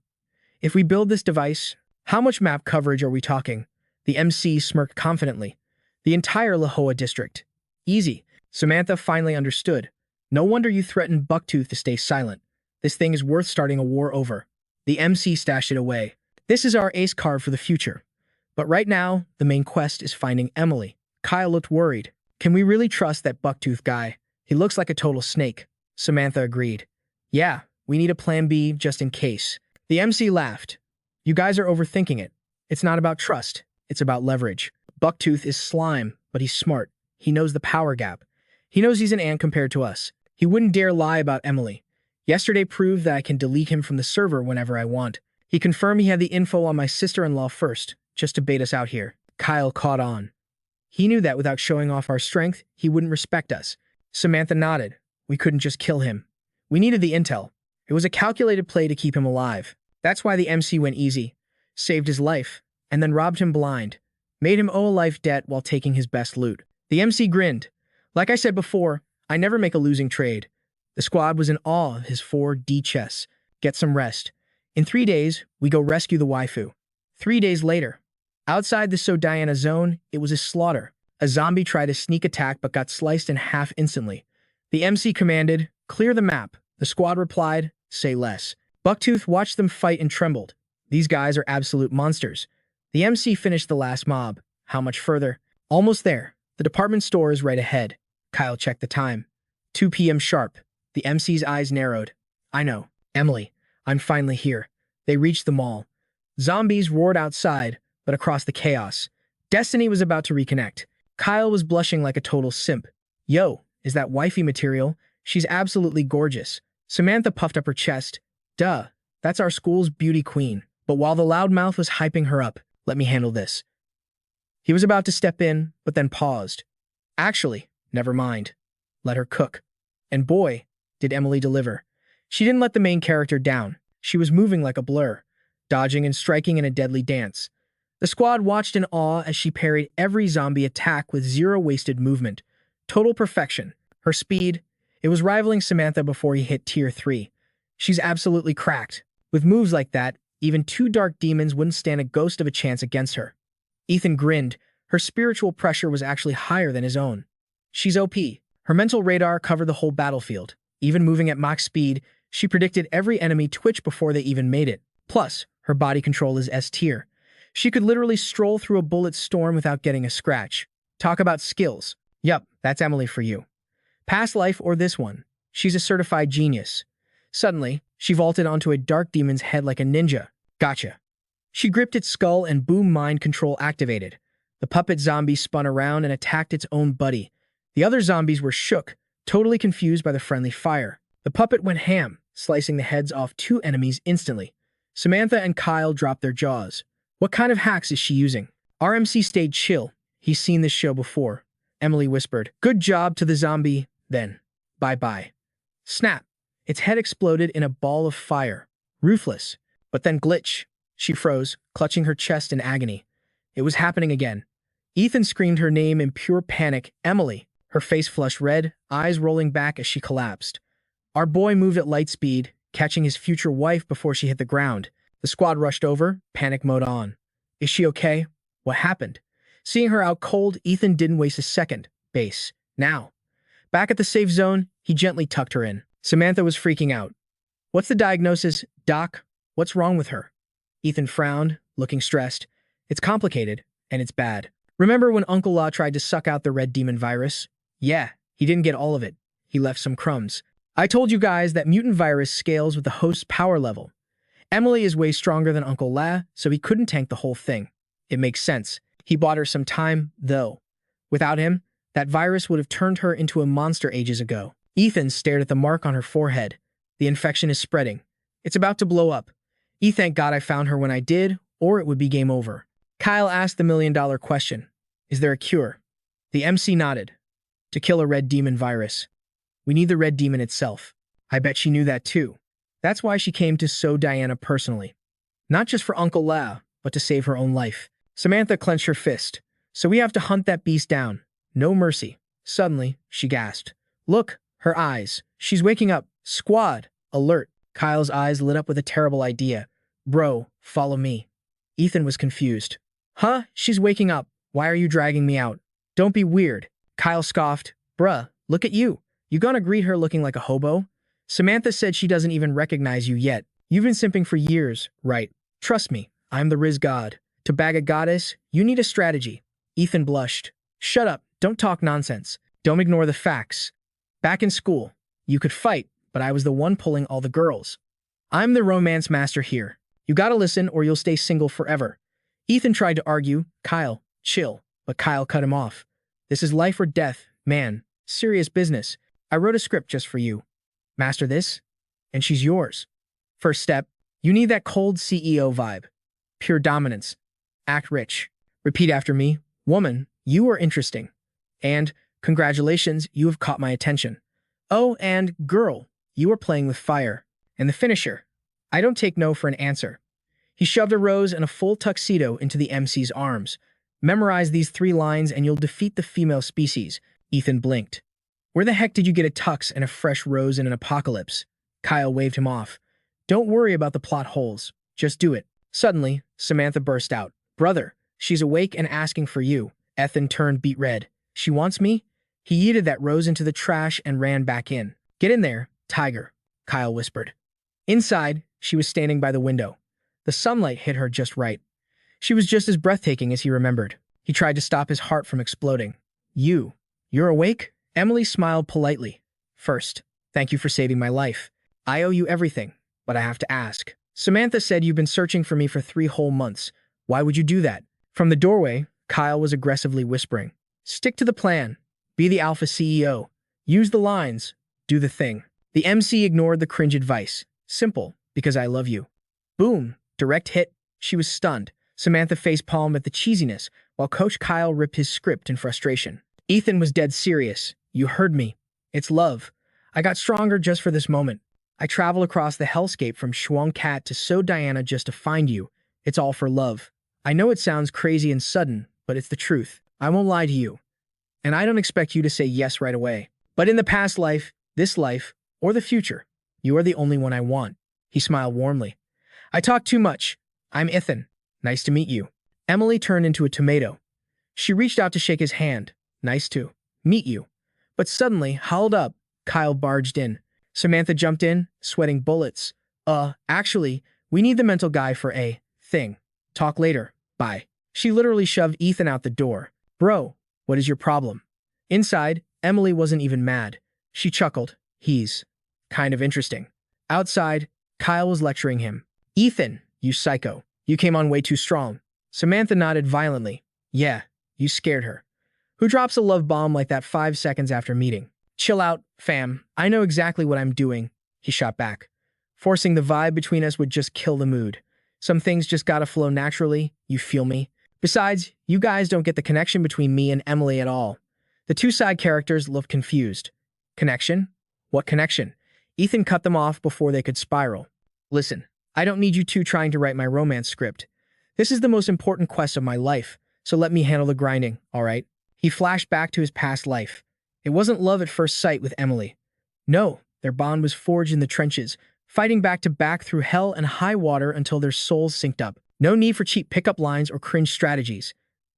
If we build this device, how much map coverage are we talking? The MC smirked confidently. The entire La Jolla district. Easy. Samantha finally understood. No wonder you threatened Bucktooth to stay silent. This thing is worth starting a war over. The MC stashed it away. This is our ace card for the future. But right now, the main quest is finding Emily. Kyle looked worried. Can we really trust that Bucktooth guy? He looks like a total snake. Samantha agreed. Yeah, we need a plan B just in case. The MC laughed. You guys are overthinking it. It's not about trust. It's about leverage. Bucktooth is slime, but he's smart. He knows the power gap. He knows he's an ant compared to us. He wouldn't dare lie about Emily. Yesterday proved that I can delete him from the server whenever I want. He confirmed he had the info on my sister-in-law first, just to bait us out here. Kyle caught on. He knew that without showing off our strength, he wouldn't respect us. Samantha nodded. We couldn't just kill him. We needed the intel. It was a calculated play to keep him alive. That's why the MC went easy, saved his life, and then robbed him blind. Made him owe a life debt while taking his best loot. The MC grinned. Like I said before, I never make a losing trade. The squad was in awe of his 4D chess. Get some rest. In 3 days, we go rescue the waifu. 3 days later, outside the Sodiana zone, it was a slaughter. A zombie tried to sneak attack but got sliced in half instantly. The MC commanded, "Clear the map." The squad replied, "Say less." Bucktooth watched them fight and trembled. These guys are absolute monsters. The MC finished the last mob. How much further? Almost there. The department store is right ahead. Kyle checked the time. 2 p.m. sharp. The MC's eyes narrowed. I know. Emily, I'm finally here. They reached the mall. Zombies roared outside, but across the chaos. Destiny was about to reconnect. Kyle was blushing like a total simp. Yo, is that wifey material? She's absolutely gorgeous. Samantha puffed up her chest. Duh, that's our school's beauty queen. But while the loudmouth was hyping her up, let me handle this. He was about to step in, but then paused. Actually, never mind. Let her cook. And boy, did Emily deliver. She didn't let the main character down. She was moving like a blur, dodging and striking in a deadly dance. The squad watched in awe as she parried every zombie attack with zero wasted movement. Total perfection. Her speed, it was rivaling Samantha before he hit tier 3. She's absolutely cracked. With moves like that, even 2 dark demons wouldn't stand a ghost of a chance against her. Ethan grinned. Her spiritual pressure was actually higher than his own. She's OP. Her mental radar covered the whole battlefield. Even moving at Mach speed, she predicted every enemy twitch before they even made it. Plus, her body control is S tier. She could literally stroll through a bullet storm without getting a scratch. Talk about skills. Yup, that's Emily for you. Past life or this one. She's a certified genius. Suddenly, she vaulted onto a dark demon's head like a ninja. Gotcha. She gripped its skull and boom mind control activated. The puppet zombie spun around and attacked its own buddy. The other zombies were shook, totally confused by the friendly fire. The puppet went ham, slicing the heads off 2 enemies instantly. Samantha and Kyle dropped their jaws. What kind of hacks is she using? RMC stayed chill. He's seen this show before. Emily whispered. Good job to the zombie, then. Bye-bye. Snap. Its head exploded in a ball of fire. Ruthless. But then glitch. She froze, clutching her chest in agony. It was happening again. Ethan screamed her name in pure panic. Emily. Her face flushed red, eyes rolling back as she collapsed. Our boy moved at light speed, catching his future wife before she hit the ground. The squad rushed over, panic mode on. Is she okay? What happened? Seeing her out cold, Ethan didn't waste a second. Base. Now. Back at the safe zone, he gently tucked her in. Samantha was freaking out. What's the diagnosis, Doc? What's wrong with her? Ethan frowned, looking stressed. It's complicated, and it's bad. Remember when Uncle La tried to suck out the red demon virus? Yeah, he didn't get all of it. He left some crumbs. I told you guys that mutant virus scales with the host's power level. Emily is way stronger than Uncle La, so he couldn't tank the whole thing. It makes sense. He bought her some time, though. Without him, that virus would have turned her into a monster ages ago. Ethan stared at the mark on her forehead. The infection is spreading. It's about to blow up. Thank God I found her when I did, or it would be game over. Kyle asked the million-dollar question. Is there a cure? The MC nodded. To kill a red demon virus. We need the red demon itself. I bet she knew that too. That's why she came to sue Diana personally. Not just for Uncle La, but to save her own life. Samantha clenched her fist. So we have to hunt that beast down. No mercy. Suddenly, she gasped. Look, her eyes. She's waking up. Squad. Alert. Kyle's eyes lit up with a terrible idea. Bro, follow me. Ethan was confused. Huh? She's waking up. Why are you dragging me out? Don't be weird. Kyle scoffed. Bruh, look at you. You gonna greet her looking like a hobo? Samantha said she doesn't even recognize you yet. You've been simping for years, right? Trust me, I'm the Riz God. To bag a goddess, you need a strategy. Ethan blushed. Shut up, don't talk nonsense. Don't ignore the facts. Back in school, you could fight, but I was the one pulling all the girls. I'm the romance master here. You gotta listen or you'll stay single forever. Ethan tried to argue. Kyle, chill. But Kyle cut him off. This is life or death, man. Serious business. I wrote a script just for you. Master this, and she's yours. First step, you need that cold CEO vibe. Pure dominance. Act rich. Repeat after me. Woman, you are interesting. And, congratulations, you have caught my attention. Oh, and, girl, you are playing with fire. And the finisher. I don't take no for an answer. He shoved a rose and a full tuxedo into the MC's arms. Memorize these 3 lines and you'll defeat the female species. Ethan blinked. Where the heck did you get a tux and a fresh rose in an apocalypse? Kyle waved him off. Don't worry about the plot holes. Just do it. Suddenly, Samantha burst out. Brother, she's awake and asking for you. Ethan turned beet red. She wants me? He yeeted that rose into the trash and ran back in. Get in there, tiger, Kyle whispered. Inside, she was standing by the window. The sunlight hit her just right. She was just as breathtaking as he remembered. He tried to stop his heart from exploding. You're awake? Emily smiled politely. First, thank you for saving my life. I owe you everything, but I have to ask. Samantha said you've been searching for me for 3 whole months. Why would you do that? From the doorway, Kyle was aggressively whispering. Stick to the plan. Be the alpha CEO. Use the lines. Do the thing. The MC ignored the cringe advice. Simple, because I love you. Boom. Direct hit. She was stunned. Samantha facepalmed at the cheesiness, while Coach Kyle ripped his script in frustration. Ethan was dead serious. You heard me. It's love. I got stronger just for this moment. I traveled across the hellscape from Shuang Cat to So Diana just to find you. It's all for love. I know it sounds crazy and sudden, but it's the truth. I won't lie to you. And I don't expect you to say yes right away. But in the past life, this life, or the future, you are the only one I want. He smiled warmly. I talk too much. I'm Ethan. Nice to meet you. Emily turned into a tomato. She reached out to shake his hand. Nice to meet you. But suddenly, hold up, Kyle barged in. Samantha jumped in, sweating bullets. Actually, we need the mental guy for a thing. Talk later. Bye. She literally shoved Ethan out the door. Bro, what is your problem? Inside, Emily wasn't even mad. She chuckled. He's kind of interesting. Outside, Kyle was lecturing him. Ethan, you psycho. You came on way too strong. Samantha nodded violently. Yeah, you scared her. Who drops a love bomb like that 5 seconds after meeting? Chill out, fam. I know exactly what I'm doing, he shot back. Forcing the vibe between us would just kill the mood. Some things just gotta flow naturally, you feel me? Besides, you guys don't get the connection between me and Emily at all. The 2 side characters looked confused. Connection? What connection? Ethan cut them off before they could spiral. Listen, I don't need you 2 trying to write my romance script. This is the most important quest of my life, so let me handle the grinding, alright? He flashed back to his past life. It wasn't love at first sight with Emily. No, their bond was forged in the trenches, fighting back to back through hell and high water until their souls synced up. No need for cheap pickup lines or cringe strategies.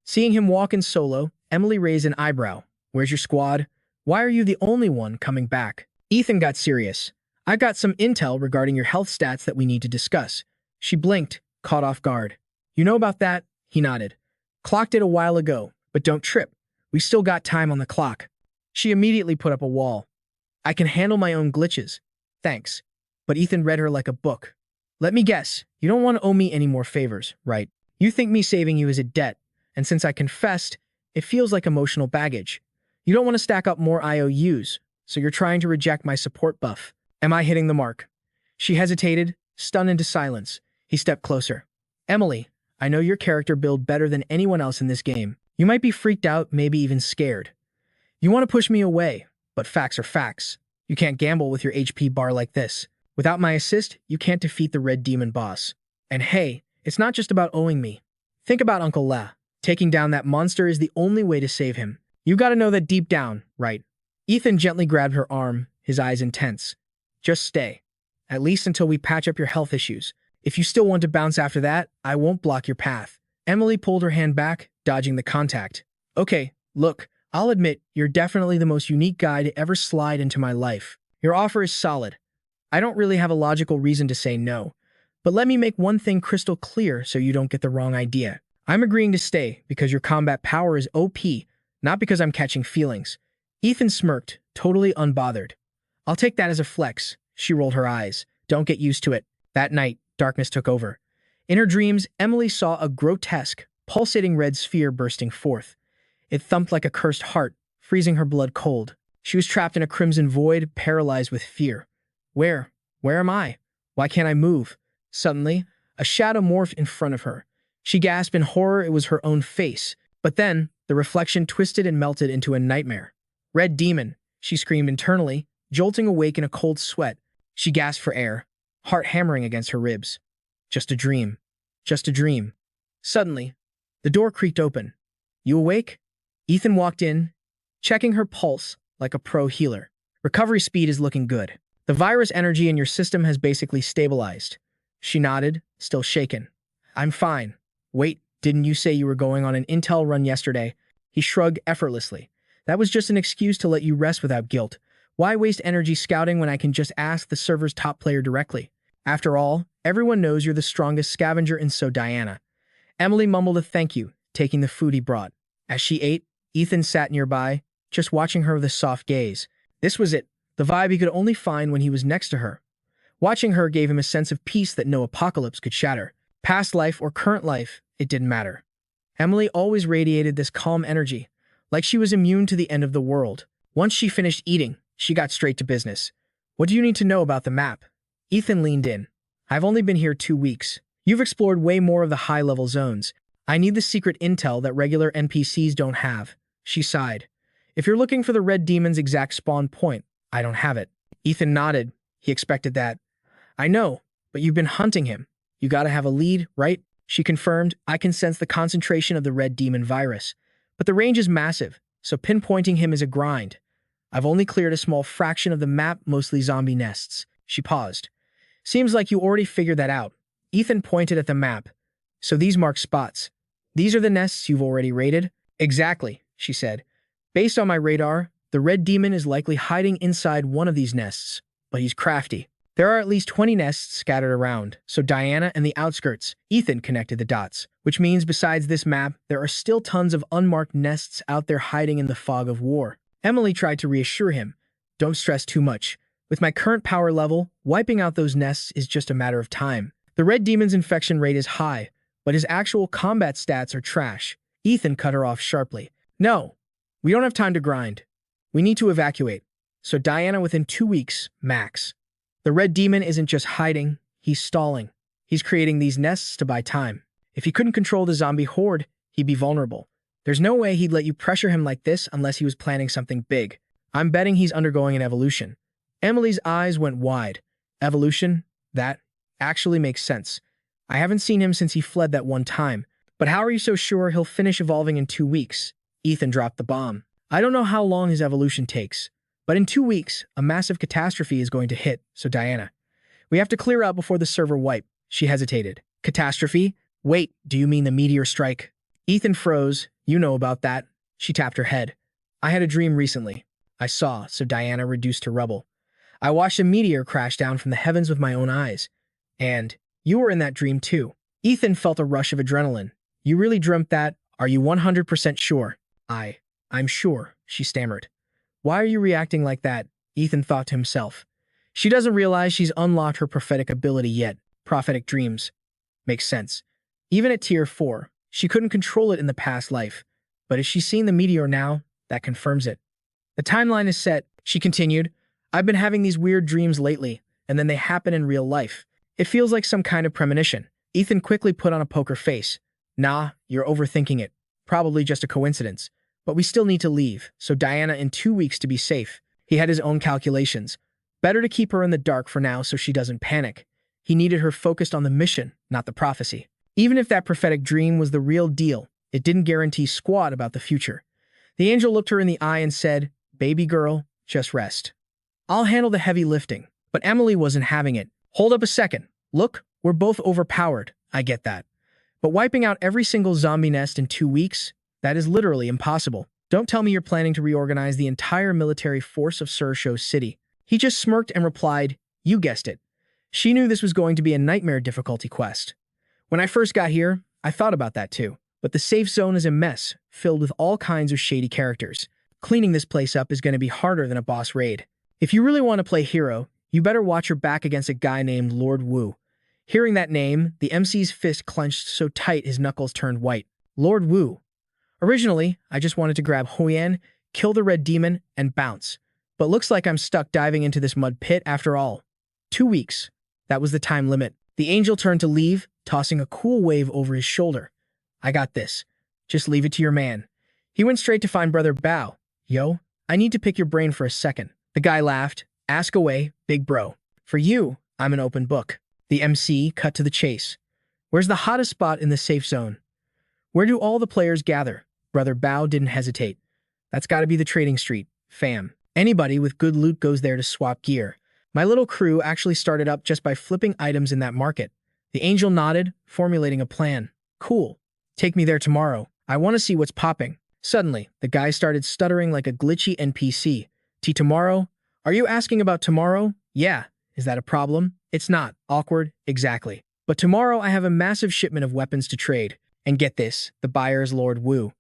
Seeing him walk in solo, Emily raised an eyebrow. Where's your squad? Why are you the only one coming back? Ethan got serious. I got some intel regarding your health stats that we need to discuss. She blinked, caught off guard. You know about that? He nodded. Clocked it a while ago, but don't trip. We still got time on the clock. She immediately put up a wall. I can handle my own glitches. Thanks. But Ethan read her like a book. Let me guess, you don't want to owe me any more favors, right? You think me saving you is a debt, and since I confessed, it feels like emotional baggage. You don't want to stack up more IOUs, so you're trying to reject my support buff. Am I hitting the mark? She hesitated, stunned into silence. He stepped closer. Emily, I know your character build better than anyone else in this game. You might be freaked out, maybe even scared. You want to push me away, but facts are facts. You can't gamble with your HP bar like this. Without my assist, you can't defeat the Red Demon boss. And hey, it's not just about owing me. Think about Uncle La. Taking down that monster is the only way to save him. You gotta know that deep down, right? Ethan gently grabbed her arm, his eyes intense. Just stay. At least until we patch up your health issues. If you still want to bounce after that, I won't block your path. Emily pulled her hand back, dodging the contact. Okay, look, I'll admit, you're definitely the most unique guy to ever slide into my life. Your offer is solid. I don't really have a logical reason to say no. But let me make one thing crystal clear so you don't get the wrong idea. I'm agreeing to stay because your combat power is OP, not because I'm catching feelings. Ethan smirked, totally unbothered. I'll take that as a flex. She rolled her eyes. Don't get used to it. That night, darkness took over. In her dreams, Emily saw a grotesque, pulsating red sphere bursting forth. It thumped like a cursed heart, freezing her blood cold. She was trapped in a crimson void, paralyzed with fear. Where? Where am I? Why can't I move? Suddenly, a shadow morphed in front of her. She gasped in horror. It was her own face. But then, the reflection twisted and melted into a nightmare. Red Demon, she screamed internally, jolting awake in a cold sweat. She gasped for air, heart hammering against her ribs. Just a dream. Just a dream. Suddenly, the door creaked open. You awake? Ethan walked in, checking her pulse like a pro healer. Recovery speed is looking good. The virus energy in your system has basically stabilized. She nodded, still shaken. I'm fine. Wait, didn't you say you were going on an intel run yesterday? He shrugged effortlessly. That was just an excuse to let you rest without guilt. Why waste energy scouting when I can just ask the server's top player directly? After all, everyone knows you're the strongest scavenger, and so Diana. Emily mumbled a thank you, taking the food he brought. As she ate, Ethan sat nearby, just watching her with a soft gaze. This was it, the vibe he could only find when he was next to her. Watching her gave him a sense of peace that no apocalypse could shatter. Past life or current life, it didn't matter. Emily always radiated this calm energy, like she was immune to the end of the world. Once she finished eating, she got straight to business. What do you need to know about the map? Ethan leaned in. I've only been here 2 weeks. You've explored way more of the high-level zones. I need the secret intel that regular NPCs don't have. She sighed. If you're looking for the Red Demon's exact spawn point, I don't have it. Ethan nodded. He expected that. I know, but you've been hunting him. You gotta have a lead, right? She confirmed. I can sense the concentration of the Red Demon virus. But the range is massive, so pinpointing him is a grind. I've only cleared a small fraction of the map, mostly zombie nests. She paused. Seems like you already figured that out. Ethan pointed at the map. So these mark spots. These are the nests you've already raided? Exactly, she said. Based on my radar, the Red Demon is likely hiding inside one of these nests, but he's crafty. There are at least 20 nests scattered around, so Diana and the outskirts. Ethan connected the dots, which means besides this map, there are still tons of unmarked nests out there hiding in the fog of war. Emily tried to reassure him. Don't stress too much. With my current power level, wiping out those nests is just a matter of time. The Red Demon's infection rate is high, but his actual combat stats are trash. Ethan cut her off sharply. No, we don't have time to grind. We need to evacuate. So Diana within 2 weeks, max. The Red Demon isn't just hiding, he's stalling. He's creating these nests to buy time. If he couldn't control the zombie horde, he'd be vulnerable. There's no way he'd let you pressure him like this unless he was planning something big. I'm betting he's undergoing an evolution. Emily's eyes went wide. Evolution? That actually makes sense. I haven't seen him since he fled that one time. But how are you so sure he'll finish evolving in 2 weeks? Ethan dropped the bomb. I don't know how long his evolution takes. But in 2 weeks, a massive catastrophe is going to hit, so Diana. We have to clear out before the server wipe. She hesitated. Catastrophe? Wait, do you mean the meteor strike? Ethan froze. You know about that. She tapped her head. I had a dream recently. I saw, so Diana reduced to rubble. I watched a meteor crash down from the heavens with my own eyes. And you were in that dream too. Ethan felt a rush of adrenaline. You really dreamt that? Are you 100% sure? I'm sure, she stammered. Why are you reacting like that? Ethan thought to himself. She doesn't realize she's unlocked her prophetic ability yet. Prophetic dreams. Makes sense. Even at tier 4, she couldn't control it in the past life. But if she's seen the meteor now, that confirms it. The timeline is set, she continued. I've been having these weird dreams lately, and then they happen in real life. It feels like some kind of premonition. Ethan quickly put on a poker face. Nah, you're overthinking it. Probably just a coincidence. But we still need to leave, so Diana in 2 weeks to be safe. He had his own calculations. Better to keep her in the dark for now so she doesn't panic. He needed her focused on the mission, not the prophecy. Even if that prophetic dream was the real deal, it didn't guarantee squat about the future. The angel looked her in the eye and said, Baby girl, just rest. I'll handle the heavy lifting. But Emily wasn't having it. Hold up a second. Look, we're both overpowered. I get that. But wiping out every single zombie nest in 2 weeks? That is literally impossible. Don't tell me you're planning to reorganize the entire military force of Sursho City. He just smirked and replied, You guessed it. She knew this was going to be a nightmare difficulty quest. When I first got here, I thought about that too. But the safe zone is a mess, filled with all kinds of shady characters. Cleaning this place up is going to be harder than a boss raid. If you really want to play hero, you better watch your back against a guy named Lord Wu. Hearing that name, the MC's fist clenched so tight his knuckles turned white. Lord Wu. Originally, I just wanted to grab Huyan, kill the red demon, and bounce. But looks like I'm stuck diving into this mud pit after all. 2 weeks. That was the time limit. The angel turned to leave, tossing a cool wave over his shoulder. I got this. Just leave it to your man. He went straight to find Brother Bao. Yo, I need to pick your brain for a second. The guy laughed. Ask away, big bro. For you, I'm an open book. The MC cut to the chase. Where's the hottest spot in the safe zone? Where do all the players gather? Brother Bao didn't hesitate. That's gotta be the trading street, fam. Anybody with good loot goes there to swap gear. My little crew actually started up just by flipping items in that market. The angel nodded, formulating a plan. Cool. Take me there tomorrow. I want to see what's popping. Suddenly, the guy started stuttering like a glitchy NPC. Tomorrow? Are you asking about tomorrow? Yeah. Is that a problem? It's not. Awkward. Exactly. But tomorrow I have a massive shipment of weapons to trade. And get this, the buyer is Lord Wu.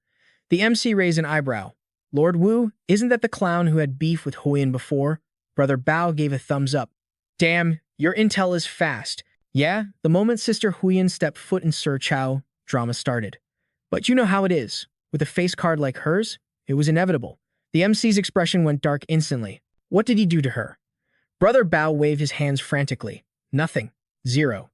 The MC raised an eyebrow. Lord Wu, isn't that the clown who had beef with Huyan before? Brother Bao gave a thumbs up. Damn, your intel is fast. Yeah, the moment Sister Huyan stepped foot in Sir Chao, drama started. But you know how it is. With a face card like hers, it was inevitable. The MC's expression went dark instantly. What did he do to her? Brother Bao waved his hands frantically. Nothing. Zero.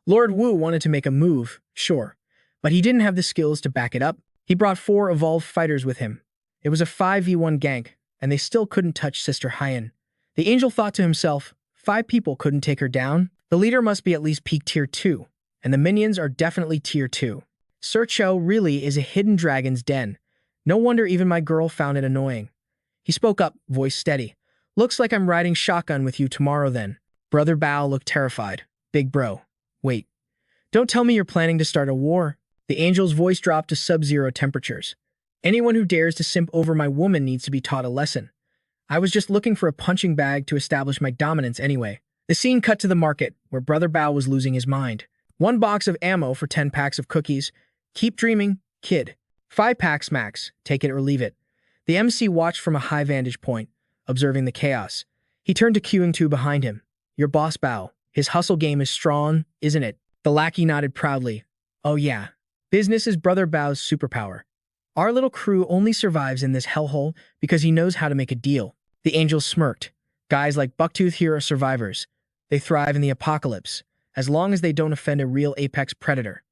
Lord Wu wanted to make a move, sure, but he didn't have the skills to back it up. He brought 4 evolved fighters with him. It was a 5v1 gank, and they still couldn't touch Sister Hyan. The angel thought to himself, 5 people couldn't take her down? The leader must be at least peak tier 2, and the minions are definitely tier 2. Sir Cho really is a hidden dragon's den. No wonder even my girl found it annoying. He spoke up, voice steady. Looks like I'm riding shotgun with you tomorrow then. Brother Bao looked terrified. Big bro. Wait. Don't tell me you're planning to start a war. The angel's voice dropped to sub-zero temperatures. Anyone who dares to simp over my woman needs to be taught a lesson. I was just looking for a punching bag to establish my dominance anyway. The scene cut to the market, where Brother Bao was losing his mind. 1 box of ammo for 10 packs of cookies. Keep dreaming, kid. 5 packs max. Take it or leave it. The MC watched from a high vantage point, observing the chaos. He turned to Q2 behind him. Your boss Bao. His hustle game is strong, isn't it? The lackey nodded proudly. Oh yeah. Business is Brother Bao's superpower. Our little crew only survives in this hellhole because he knows how to make a deal. The angel smirked. Guys like Bucktooth here are survivors. They thrive in the apocalypse, as long as they don't offend a real apex predator.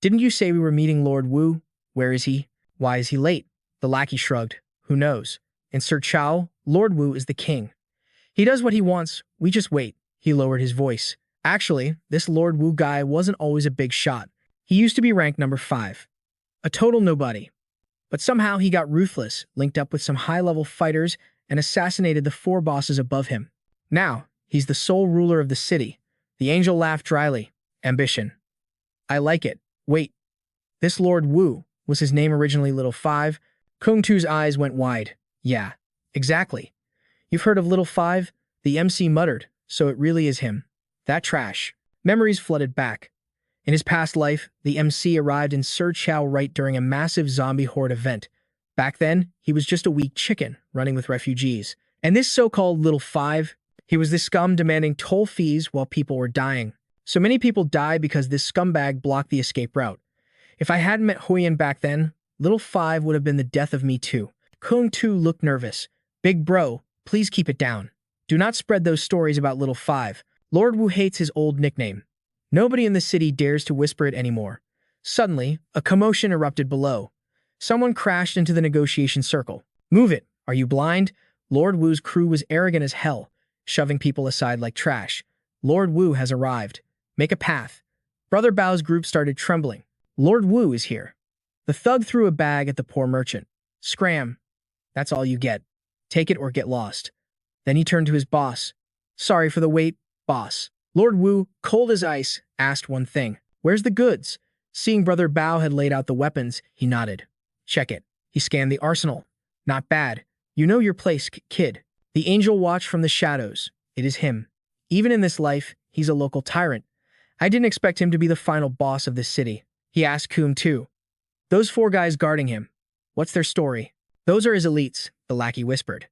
Didn't you say we were meeting Lord Wu? Where is he? Why is he late? The lackey shrugged. Who knows? In Sir Chao, Lord Wu is the king. He does what he wants, we just wait. He lowered his voice. Actually, this Lord Wu guy wasn't always a big shot. He used to be ranked number 5. A total nobody. But somehow he got ruthless, linked up with some high-level fighters, and assassinated the 4 bosses above him. Now, he's the sole ruler of the city. The angel laughed dryly. Ambition. I like it. Wait. This Lord Wu, was his name originally Little 5? Kung Tu's eyes went wide. Yeah, exactly. You've heard of Little 5? The MC muttered. So it really is him. That trash. Memories flooded back. In his past life, the MC arrived in Sir Chow right during a massive zombie horde event. Back then, he was just a weak chicken running with refugees. And this so-called Little Five, he was the scum demanding toll fees while people were dying. So many people died because this scumbag blocked the escape route. If I hadn't met Huyen back then, Little Five would have been the death of me too. Kung Tu looked nervous. Big bro, please keep it down. Do not spread those stories about Little Five. Lord Wu hates his old nickname. Nobody in the city dares to whisper it anymore. Suddenly, a commotion erupted below. Someone crashed into the negotiation circle. Move it. Are you blind? Lord Wu's crew was arrogant as hell, shoving people aside like trash. Lord Wu has arrived. Make a path. Brother Bao's group started trembling. Lord Wu is here. The thug threw a bag at the poor merchant. Scram. That's all you get. Take it or get lost. Then he turned to his boss. Sorry for the wait, boss. Lord Wu, cold as ice, asked one thing. Where's the goods? Seeing Brother Bao had laid out the weapons, he nodded. Check it. He scanned the arsenal. Not bad. You know your place, kid. The angel watched from the shadows. It is him. Even in this life, he's a local tyrant. I didn't expect him to be the final boss of this city. He asked Coom too. Those 4 guys guarding him. What's their story? Those are his elites, the lackey whispered.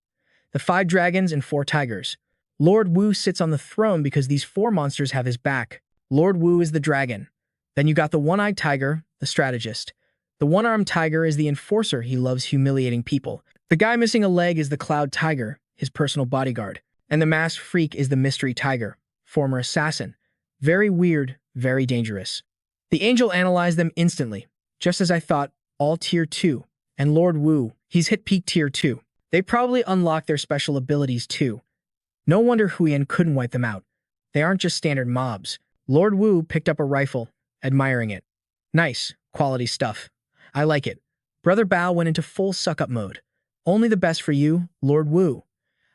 The 5 dragons and 4 tigers. Lord Wu sits on the throne because these 4 monsters have his back. Lord Wu is the dragon. Then you got the one-eyed tiger, the strategist. The one-armed tiger is the enforcer. He loves humiliating people. The guy missing a leg is the cloud tiger, his personal bodyguard. And the masked freak is the mystery tiger, former assassin. Very weird, very dangerous. The angel analyzed them instantly. Just as I thought, all tier 2. And Lord Wu, he's hit peak tier 2. They probably unlocked their special abilities too. No wonder Huyen couldn't wipe them out. They aren't just standard mobs. Lord Wu picked up a rifle, admiring it. Nice, quality stuff. I like it. Brother Bao went into full suck-up mode. Only the best for you, Lord Wu.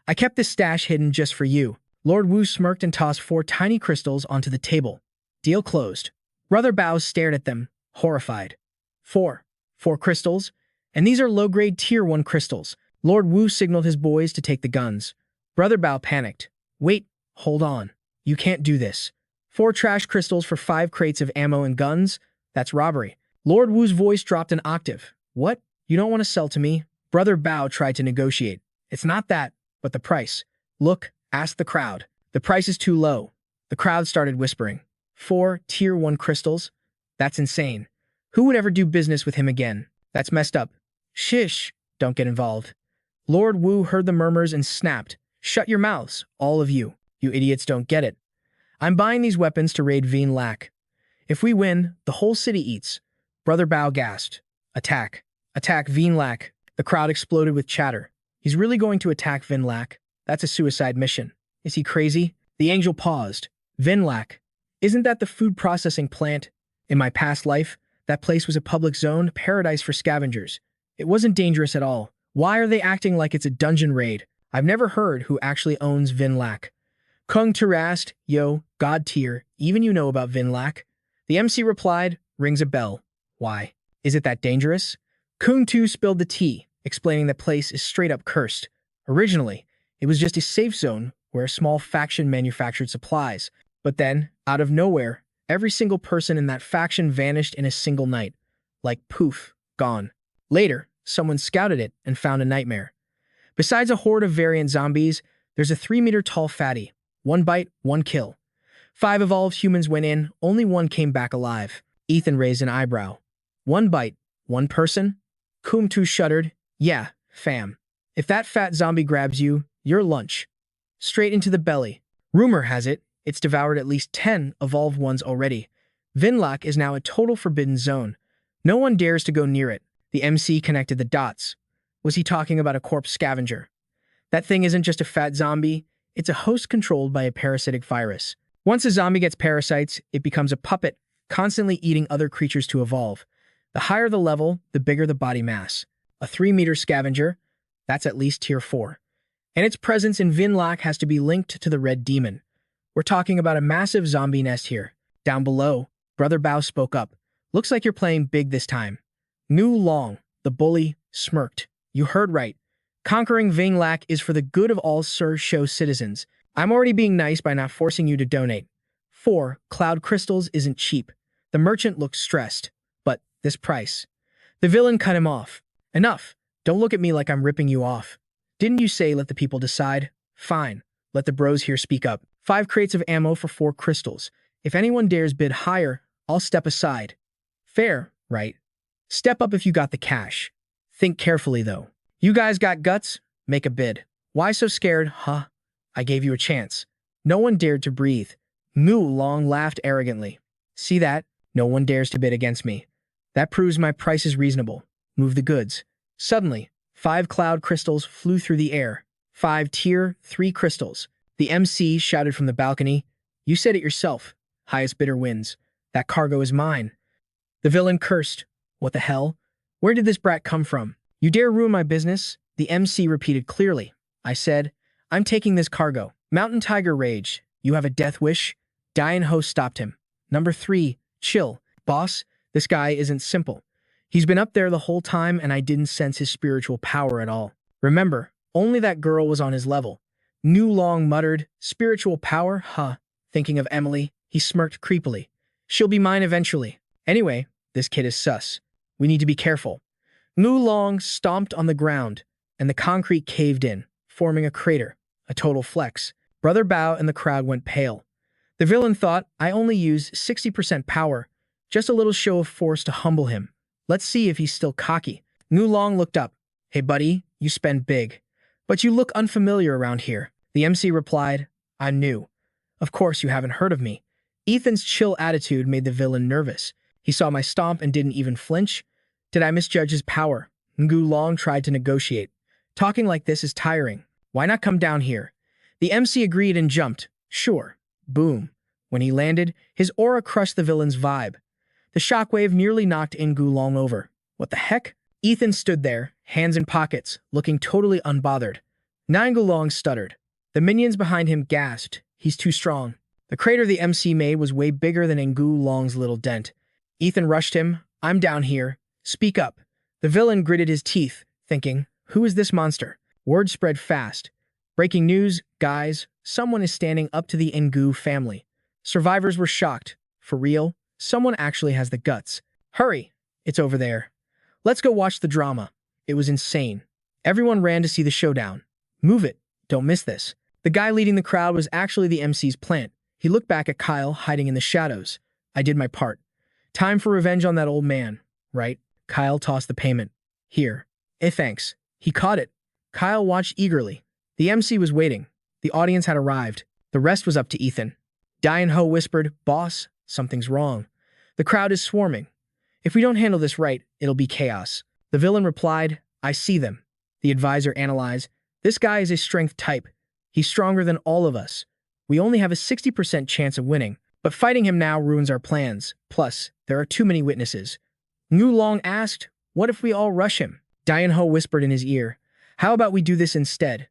I kept this stash hidden just for you. Lord Wu smirked and tossed 4 tiny crystals onto the table. Deal closed. Brother Bao stared at them, horrified. 4 crystals? And these are low-grade tier 1 crystals. Lord Wu signaled his boys to take the guns. Brother Bao panicked. Wait, hold on. You can't do this. 4 trash crystals for 5 crates of ammo and guns? That's robbery. Lord Wu's voice dropped an octave. What? You don't want to sell to me? Brother Bao tried to negotiate. It's not that, but the price. Look, ask the crowd. The price is too low. The crowd started whispering. 4 tier 1 crystals? That's insane. Who would ever do business with him again? That's messed up. Shish, don't get involved. Lord Wu heard the murmurs and snapped. Shut your mouths, all of you. You idiots don't get it. I'm buying these weapons to raid Veen Lac. If we win, the whole city eats. Brother Bao gasped. Attack. Attack Veen Lac. The crowd exploded with chatter. He's really going to attack Veen Lac? That's a suicide mission. Is he crazy? The angel paused. Veen Lac. Isn't that the food processing plant? In my past life, that place was a public zone, paradise for scavengers. It wasn't dangerous at all. Why are they acting like it's a dungeon raid? I've never heard who actually owns Veen Lac. Kung Tu asked, Yo, God tier, even you know about Veen Lac? The MC replied, rings a bell. Why? Is it that dangerous? Kung Tu spilled the tea, explaining that place is straight up cursed. Originally, it was just a safe zone where a small faction manufactured supplies. But then, out of nowhere, every single person in that faction vanished in a single night. Like poof, gone. Later, someone scouted it and found a nightmare. Besides a horde of variant zombies, there's a 3-meter-tall fatty. 1 bite, 1 kill. 5 evolved humans went in, only 1 came back alive. Ethan raised an eyebrow. 1 bite, 1 person? Kum Tu shuddered. Yeah, fam. If that fat zombie grabs you, you're lunch. Straight into the belly. Rumor has it, it's devoured at least 10 evolved ones already. Veen Lac is now a total forbidden zone. No one dares to go near it. The MC connected the dots. Was he talking about a corpse scavenger? That thing isn't just a fat zombie, it's a host controlled by a parasitic virus. Once a zombie gets parasites, it becomes a puppet, constantly eating other creatures to evolve. The higher the level, the bigger the body mass. A 3-meter scavenger, that's at least tier 4. And its presence in Veen Lac has to be linked to the red demon. We're talking about a massive zombie nest here. Down below, Brother Bao spoke up. Looks like you're playing big this time. Nu Long, the bully, smirked. You heard right. Conquering Veen Lac is for the good of all Sir Show citizens. I'm already being nice by not forcing you to donate. 4 cloud crystals isn't cheap. The merchant looked stressed. But this price. The villain cut him off. Enough. Don't look at me like I'm ripping you off. Didn't you say let the people decide? Fine. Let the bros here speak up. 5 crates of ammo for 4 crystals. If anyone dares bid higher, I'll step aside. Fair, right? Step up if you got the cash. Think carefully, though. You guys got guts? Make a bid. Why so scared, huh? I gave you a chance. No one dared to breathe. Mu Long laughed arrogantly. See that? No one dares to bid against me. That proves my price is reasonable. Move the goods. Suddenly, 5 cloud crystals flew through the air. 5 tier 3 crystals. The MC shouted from the balcony. You said it yourself. Highest bidder wins. That cargo is mine. The villain cursed. What the hell? Where did this brat come from? You dare ruin my business? The MC repeated clearly. I said, I'm taking this cargo. Mountain Tiger raged. You have a death wish? Dian Ho stopped him. Number 3, chill. Boss, this guy isn't simple. He's been up there the whole time and I didn't sense his spiritual power at all. Remember, only that girl was on his level. Nu Long muttered, spiritual power? Huh. Thinking of Emily, he smirked creepily. She'll be mine eventually. Anyway, this kid is sus. We need to be careful. Nu Long stomped on the ground, and the concrete caved in, forming a crater, a total flex. Brother Bao and the crowd went pale. The villain thought, I only use 60% power, just a little show of force to humble him. Let's see if he's still cocky. Nu Long looked up. Hey buddy, you spend big. But you look unfamiliar around here. The MC replied, I'm new. Of course you haven't heard of me. Ethan's chill attitude made the villain nervous. He saw my stomp and didn't even flinch. Did I misjudge his power? Ngu Long tried to negotiate. Talking like this is tiring. Why not come down here? The MC agreed and jumped. Sure. Boom. When he landed, his aura crushed the villain's vibe. The shockwave nearly knocked Ngu Long over. What the heck? Ethan stood there, hands in pockets, looking totally unbothered. Ngu Long stuttered. The minions behind him gasped. He's too strong. The crater the MC made was way bigger than Ngu Long's little dent. Ethan rushed him. I'm down here. Speak up. The villain gritted his teeth, thinking, who is this monster? Word spread fast. Breaking news, guys, someone is standing up to the Ngu family. Survivors were shocked. For real? Someone actually has the guts. Hurry! It's over there. Let's go watch the drama. It was insane. Everyone ran to see the showdown. Move it. Don't miss this. The guy leading the crowd was actually the MC's plant. He looked back at Kyle, hiding in the shadows. I did my part. Time for revenge on that old man, right? Kyle tossed the payment. Here. Thanks. He caught it. Kyle watched eagerly. The MC was waiting. The audience had arrived. The rest was up to Ethan. Dian Ho whispered, Boss, something's wrong. The crowd is swarming. If we don't handle this right, it'll be chaos. The villain replied, I see them. The advisor analyzed, this guy is a strength type. He's stronger than all of us. We only have a 60% chance of winning, but fighting him now ruins our plans. Plus, there are too many witnesses. Ngu Long asked, what if we all rush him? Dian Ho whispered in his ear, how about we do this instead?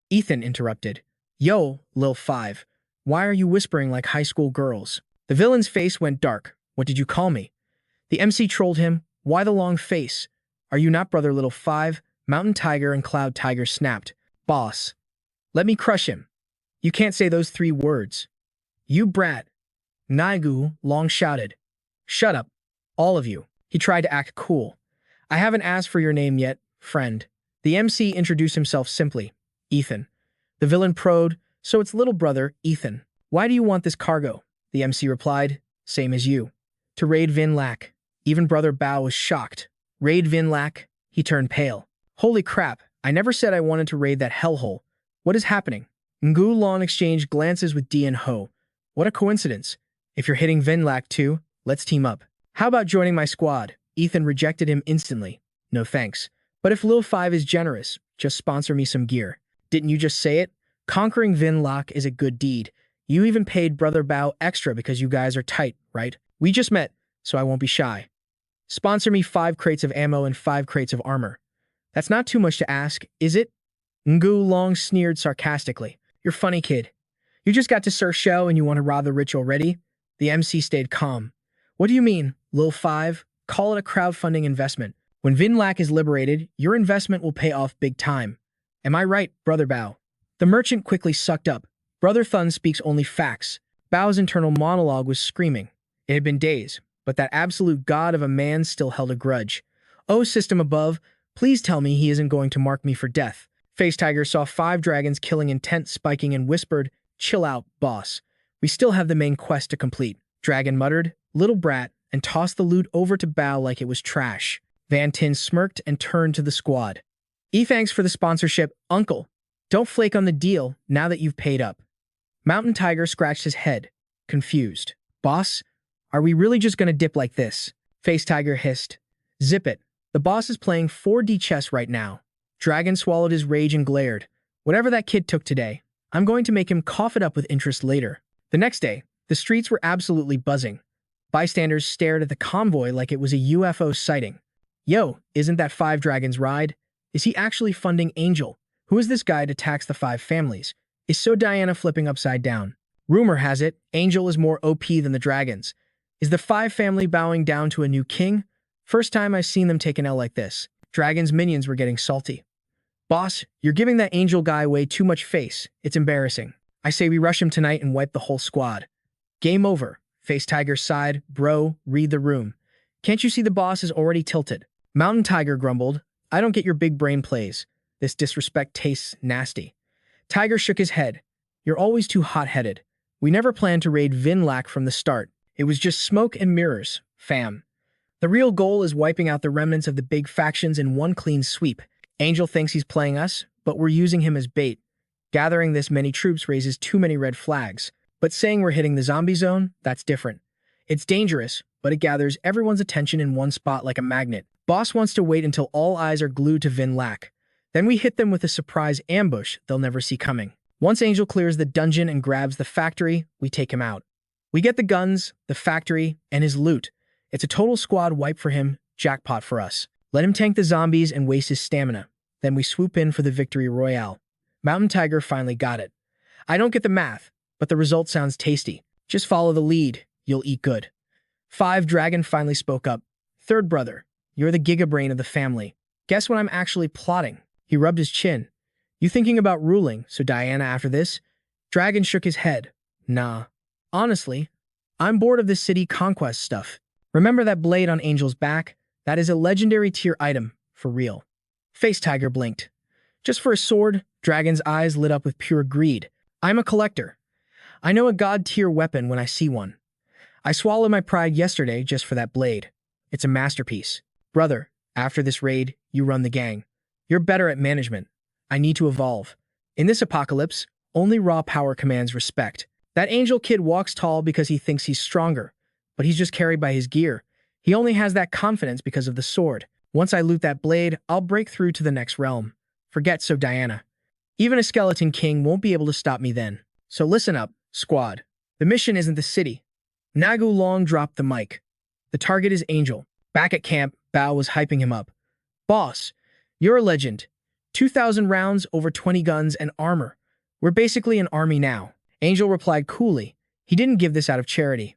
Ethan interrupted, Yo, Lil 5, why are you whispering like high school girls? The villain's face went dark. What did you call me? The MC trolled him, why the long face? Are you not brother Little 5? Mountain Tiger and Cloud Tiger snapped. Boss. Let me crush him. You can't say those 3 words. You brat. Ngu Long shouted. Shut up. All of you. He tried to act cool. I haven't asked for your name yet, friend. The MC introduced himself simply. Ethan. The villain probed, so it's little brother, Ethan. Why do you want this cargo? The MC replied, same as you. To raid Vin Lac. Even brother Bao was shocked. Raid Vin Lac? He turned pale. Holy crap, I never said I wanted to raid that hellhole. What is happening? Ngu Long exchanged glances with Dian Ho. What a coincidence. If you're hitting Vin Lac too, let's team up. How about joining my squad? Ethan rejected him instantly. No thanks. But if Lil 5 is generous, just sponsor me some gear. Didn't you just say it? Conquering Vin Lac is a good deed. You even paid Brother Bao extra because you guys are tight, right? We just met, so I won't be shy. Sponsor me 5 crates of ammo and 5 crates of armor. That's not too much to ask, is it? Ngu Long sneered sarcastically. You're funny, kid. You just got to Sir Show and you want to rob the rich already? The MC stayed calm. What do you mean, Lil 5? Call it a crowdfunding investment. When Vin Lac is liberated, your investment will pay off big time. Am I right, Brother Bao? The merchant quickly sucked up. Brother Thun speaks only facts. Bao's internal monologue was screaming. It had been days. but that absolute god of a man still held a grudge. "Oh, system above, please tell me he isn't going to mark me for death." Face Tiger saw 5 dragons killing intent spiking and whispered, "Chill out, boss. We still have the main quest to complete." Dragon muttered, "Little brat," and tossed the loot over to Bao like it was trash. Van Tin smirked and turned to the squad. "Thanks for the sponsorship, uncle. Don't flake on the deal now that you've paid up." Mountain Tiger scratched his head, confused. "Boss, are we really just gonna dip like this?" Face Tiger hissed. "Zip it. The boss is playing 4D chess right now." Dragon swallowed his rage and glared. "Whatever that kid took today, I'm going to make him cough it up with interest later." The next day, the streets were absolutely buzzing. Bystanders stared at the convoy like it was a UFO sighting. "Yo, isn't that 5 Dragons ride? Is he actually funding Angel? Who is this guy to tax the 5 families? Is so Diana flipping upside down? Rumor has it, Angel is more OP than the Dragons. Is the 5 family bowing down to a new king? First time I've seen them take an L like this." Dragon's minions were getting salty. "Boss, you're giving that Angel guy way too much face. It's embarrassing. I say we rush him tonight and wipe the whole squad." "Game over." Face Tiger sighed. "Bro, read the room. Can't you see the boss is already tilted?" Mountain Tiger grumbled, "I don't get your big brain plays. This disrespect tastes nasty." Tiger shook his head. "You're always too hot-headed. We never planned to raid Vinlac from the start. It was just smoke and mirrors, fam. The real goal is wiping out the remnants of the big factions in one clean sweep. Angel thinks he's playing us, but we're using him as bait. Gathering this many troops raises too many red flags. But saying we're hitting the zombie zone, that's different. It's dangerous, but it gathers everyone's attention in one spot like a magnet. Boss wants to wait until all eyes are glued to Vinlac. Then we hit them with a surprise ambush they'll never see coming. Once Angel clears the dungeon and grabs the factory, we take him out. We get the guns, the factory, and his loot. It's a total squad wipe for him, jackpot for us. Let him tank the zombies and waste his stamina. Then we swoop in for the victory royale. Mountain Tiger finally got it. "I don't get the math, but the result sounds tasty. Just follow the lead. You'll eat good." 5 Dragon finally spoke up. "Third brother, you're the gigabrain of the family. Guess what I'm actually plotting?" He rubbed his chin. "You thinking about ruling, so Diana after this?" Dragon shook his head. "Nah. Honestly, I'm bored of this city conquest stuff. Remember that blade on Angel's back? That is a legendary tier item, for real." Face Tiger blinked. "Just for a sword?" Dragon's eyes lit up with pure greed. "I'm a collector. I know a god-tier weapon when I see one. I swallowed my pride yesterday just for that blade. It's a masterpiece. Brother, after this raid, you run the gang. You're better at management. I need to evolve. In this apocalypse, only raw power commands respect. That Angel kid walks tall because he thinks he's stronger, but he's just carried by his gear. He only has that confidence because of the sword. Once I loot that blade, I'll break through to the next realm. Forget so Diana. Even a skeleton king won't be able to stop me then. So listen up, squad. The mission isn't the city." Nagu Long dropped the mic. "The target is Angel." Back at camp, Bao was hyping him up. "Boss, you're a legend. 2,000 rounds, over 20 guns, and armor. We're basically an army now." Angel replied coolly. He didn't give this out of charity.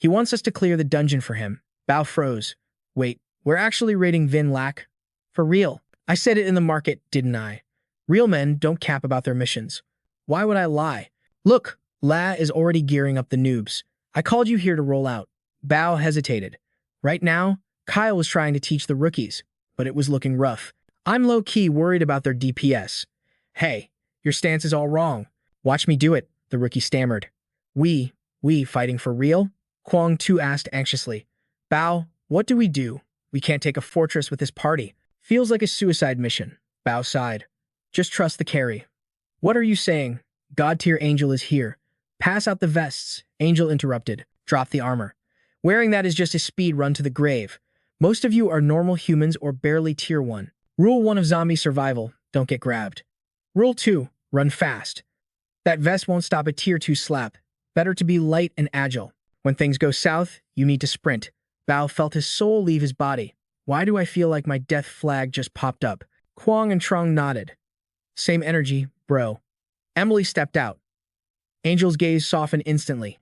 He wants us to clear the dungeon for him. Bao froze. "Wait, we're actually raiding Vinlac? For real? I said it in the market, didn't I? Real men don't cap about their missions. Why would I lie? Look, La is already gearing up the noobs. I called you here to roll out." Bao hesitated. Right now, Kyle was trying to teach the rookies, but it was looking rough. "I'm low-key worried about their DPS." "Hey, your stance is all wrong. Watch me do it," the rookie stammered. We fighting for real?" Kwang Tu asked anxiously. "Bao, what do? We can't take a fortress with this party. Feels like a suicide mission." Bao sighed. "Just trust the carry." "What are you saying? God-tier Angel is here. Pass out the vests," Angel interrupted. "Drop the armor. Wearing that is just a speed run to the grave. Most of you are normal humans or barely tier 1. Rule 1 of zombie survival, don't get grabbed. Rule 2, run fast. That vest won't stop a tier 2 slap. Better to be light and agile. When things go south, you need to sprint." Bao felt his soul leave his body. "Why do I feel like my death flag just popped up?" Kwang and Trung nodded. "Same energy, bro." Emily stepped out. Angel's gaze softened instantly.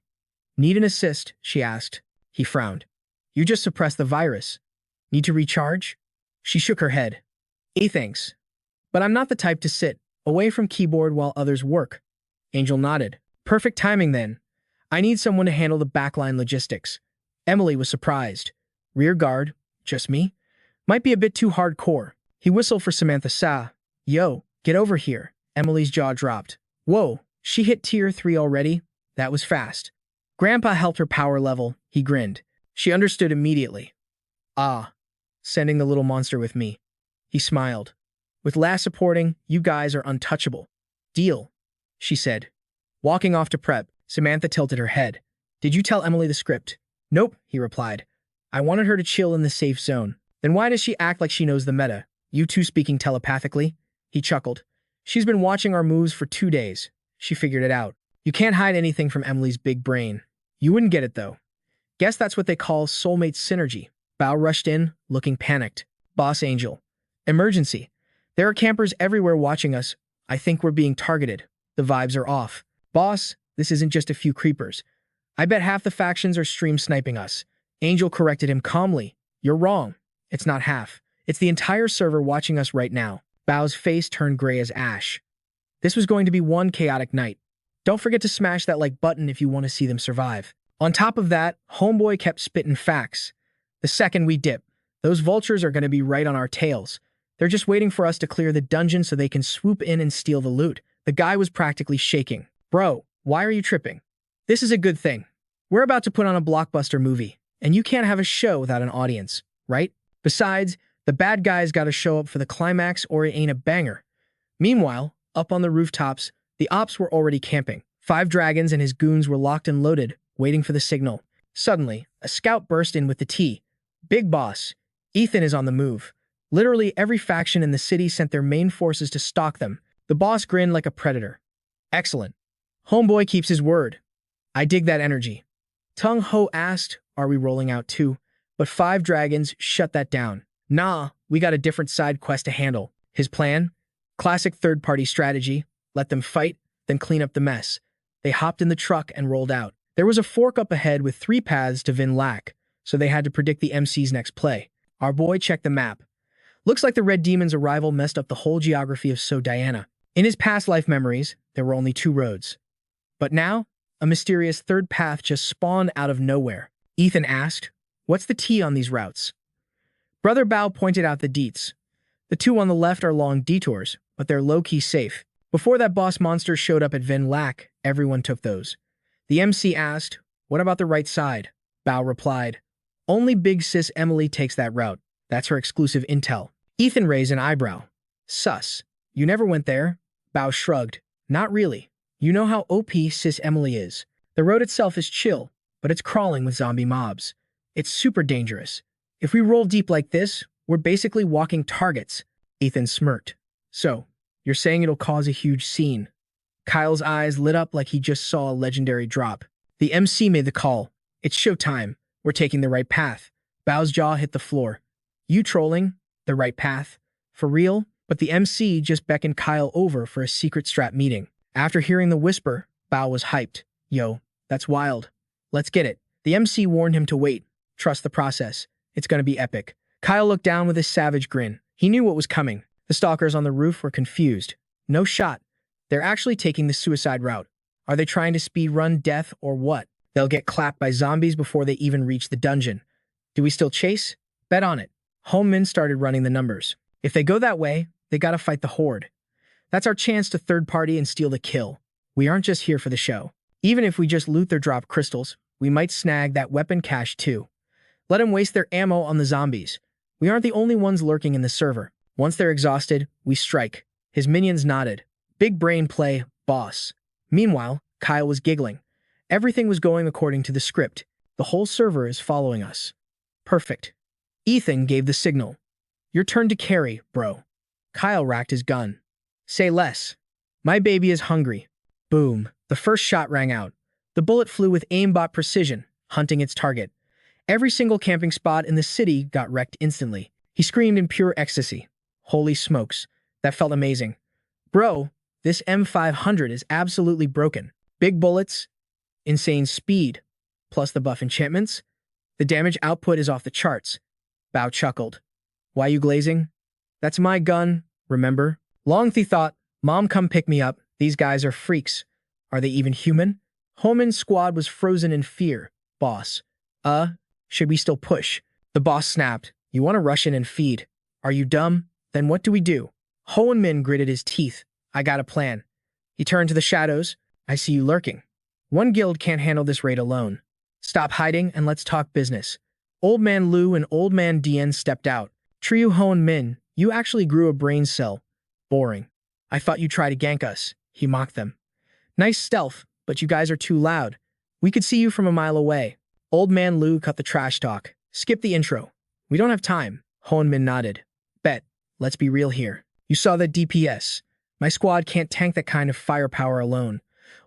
"Need an assist?" she asked. He frowned. "You just suppressed the virus. Need to recharge?" She shook her head. Thanks. But I'm not the type to sit away from keyboard while others work." Angel nodded. "Perfect timing then. I need someone to handle the backline logistics. Emily was surprised. Rear guard? Just me? Might be a bit too hardcore. He whistled for Samantha Sa. Yo, get over here. Emily's jaw dropped. Whoa, she hit tier 3 already? That was fast. Grandpa helped her power level. He grinned. She understood immediately. Ah, sending the little monster with me. He smiled. With last supporting, you guys are untouchable. Deal, she said. Walking off to prep, Samantha tilted her head. Did you tell Emily the script? Nope, he replied. I wanted her to chill in the safe zone. Then why does she act like she knows the meta? You two speaking telepathically? He chuckled. She's been watching our moves for 2 days. She figured it out. You can't hide anything from Emily's big brain. You wouldn't get it, though. Guess that's what they call soulmate synergy. Bao rushed in, looking panicked. Boss Angel. Emergency. There are campers everywhere watching us. I think we're being targeted. The vibes are off. Boss, this isn't just a few creepers. I bet half the factions are stream sniping us. Angel corrected him calmly. You're wrong. It's not half. It's the entire server watching us right now. Bao's face turned gray as ash. This was going to be one chaotic night. Don't forget to smash that like button if you want to see them survive. On top of that, Homeboy kept spitting facts. The second we dip, those vultures are going to be right on our tails. They're just waiting for us to clear the dungeon so they can swoop in and steal the loot. The guy was practically shaking. Bro, why are you tripping? This is a good thing. We're about to put on a blockbuster movie, and you can't have a show without an audience, right? Besides, the bad guys gotta show up for the climax or it ain't a banger. Meanwhile, up on the rooftops, the ops were already camping. 5 dragons and his goons were locked and loaded, waiting for the signal. Suddenly, a scout burst in with the tea. Big boss, Ethan is on the move. Literally every faction in the city sent their main forces to stalk them. The boss grinned like a predator. Excellent. Homeboy keeps his word. I dig that energy. Tung Ho asked, are we rolling out too? But 5 dragons shut that down. Nah, we got a different side quest to handle. His plan? Classic third-party strategy. Let them fight, then clean up the mess. They hopped in the truck and rolled out. There was a fork up ahead with 3 paths to Vin Lac, so they had to predict the MC's next play. Our boy checked the map. Looks like the Red Demon's arrival messed up the whole geography of So Diana. In his past life memories, there were only 2 roads. But now, a mysterious third path just spawned out of nowhere. Ethan asked, what's the T on these routes? Brother Bao pointed out the deets. The 2 on the left are long detours, but they're low-key safe. Before that boss monster showed up at Vin Lac, everyone took those. The MC asked, what about the right side? Bao replied, only big sis Emily takes that route. That's her exclusive intel. Ethan raised an eyebrow. Sus. You never went there? Bao shrugged. Not really. You know how OP sis Emily is. The road itself is chill, but it's crawling with zombie mobs. It's super dangerous. If we roll deep like this, we're basically walking targets. Ethan smirked. So, you're saying it'll cause a huge scene? Kyle's eyes lit up like he just saw a legendary drop. The MC made the call. It's showtime. We're taking the right path. Bao's jaw hit the floor. You trolling? The right path? For real? But the MC just beckoned Kyle over for a secret strat meeting. After hearing the whisper, Bao was hyped. Yo, that's wild. Let's get it. The MC warned him to wait. Trust the process. It's gonna be epic. Kyle looked down with a savage grin. He knew what was coming. The stalkers on the roof were confused. No shot. They're actually taking the suicide route. Are they trying to speed run death or what? They'll get clapped by zombies before they even reach the dungeon. Do we still chase? Bet on it. Homeman started running the numbers. If they go that way, they gotta fight the horde. That's our chance to third party and steal the kill. We aren't just here for the show. Even if we just loot their drop crystals, we might snag that weapon cache too. Let them waste their ammo on the zombies. We aren't the only ones lurking in the server. Once they're exhausted, we strike. His minions nodded. Big brain play, boss. Meanwhile, Kyle was giggling. Everything was going according to the script. The whole server is following us. Perfect. Ethan gave the signal. Your turn to carry, bro. Kyle racked his gun. Say less. My baby is hungry. Boom. The first shot rang out. The bullet flew with aimbot precision, hunting its target. Every single camping spot in the city got wrecked instantly. He screamed in pure ecstasy. Holy smokes. That felt amazing. Bro, this M500 is absolutely broken. Big bullets, insane speed, plus the buff enchantments. The damage output is off the charts. Bao chuckled. Why you glazing? That's my gun, remember? Longthy thought, Mom come pick me up. These guys are freaks. Are they even human? Homan's squad was frozen in fear. Boss. Should we still push? The boss snapped. You want to rush in and feed? Are you dumb? Then what do we do? Ho and Min gritted his teeth. I got a plan. He turned to the shadows. I see you lurking. One guild can't handle this raid alone. Stop hiding and let's talk business. Old Man Lu and Old Man Dien stepped out. Trio Ho and Min, you actually grew a brain cell. Boring. I thought you'd try to gank us. He mocked them. Nice stealth, but you guys are too loud. We could see you from a mile away. Old Man Lu cut the trash talk. Skip the intro. We don't have time. Ho and Min nodded. Bet. Let's be real here. You saw that DPS. My squad can't tank that kind of firepower alone.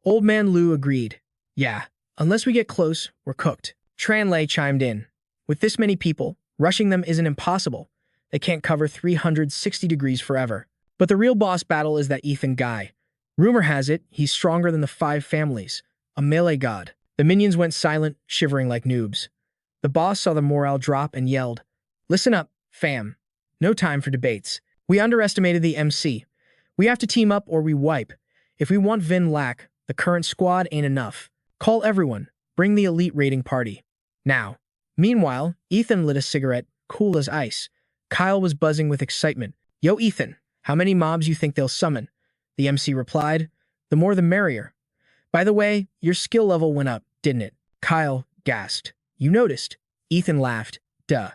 Old Man Lu agreed. Yeah, unless we get close, we're cooked. Tran Lei chimed in. With this many people, rushing them isn't impossible. They can't cover 360 degrees forever. But the real boss battle is that Ethan guy. Rumor has it, he's stronger than the 5 families. A melee god. The minions went silent, shivering like noobs. The boss saw the morale drop and yelled, Listen up, fam. No time for debates. We underestimated the MC. We have to team up or we wipe. If we want Vin Lack, the current squad ain't enough. Call everyone. Bring the elite raiding party. Now. Meanwhile, Ethan lit a cigarette, cool as ice. Kyle was buzzing with excitement. Yo, Ethan, how many mobs you think they'll summon? The MC replied, The more the merrier. By the way, your skill level went up, didn't it? Kyle gasped. You noticed. Ethan laughed. Duh.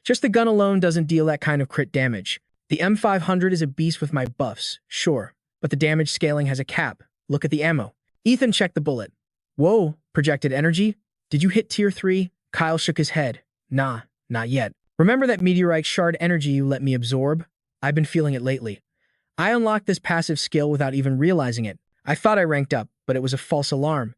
Just the gun alone doesn't deal that kind of crit damage. The M500 is a beast with my buffs, sure, but the damage scaling has a cap. Look at the ammo. Ethan checked the bullet. Whoa, projected energy? Did you hit tier 3? Kyle shook his head. Nah, not yet. Remember that meteorite shard energy you let me absorb? I've been feeling it lately. I unlocked this passive skill without even realizing it. I thought I ranked up, but it was a false alarm.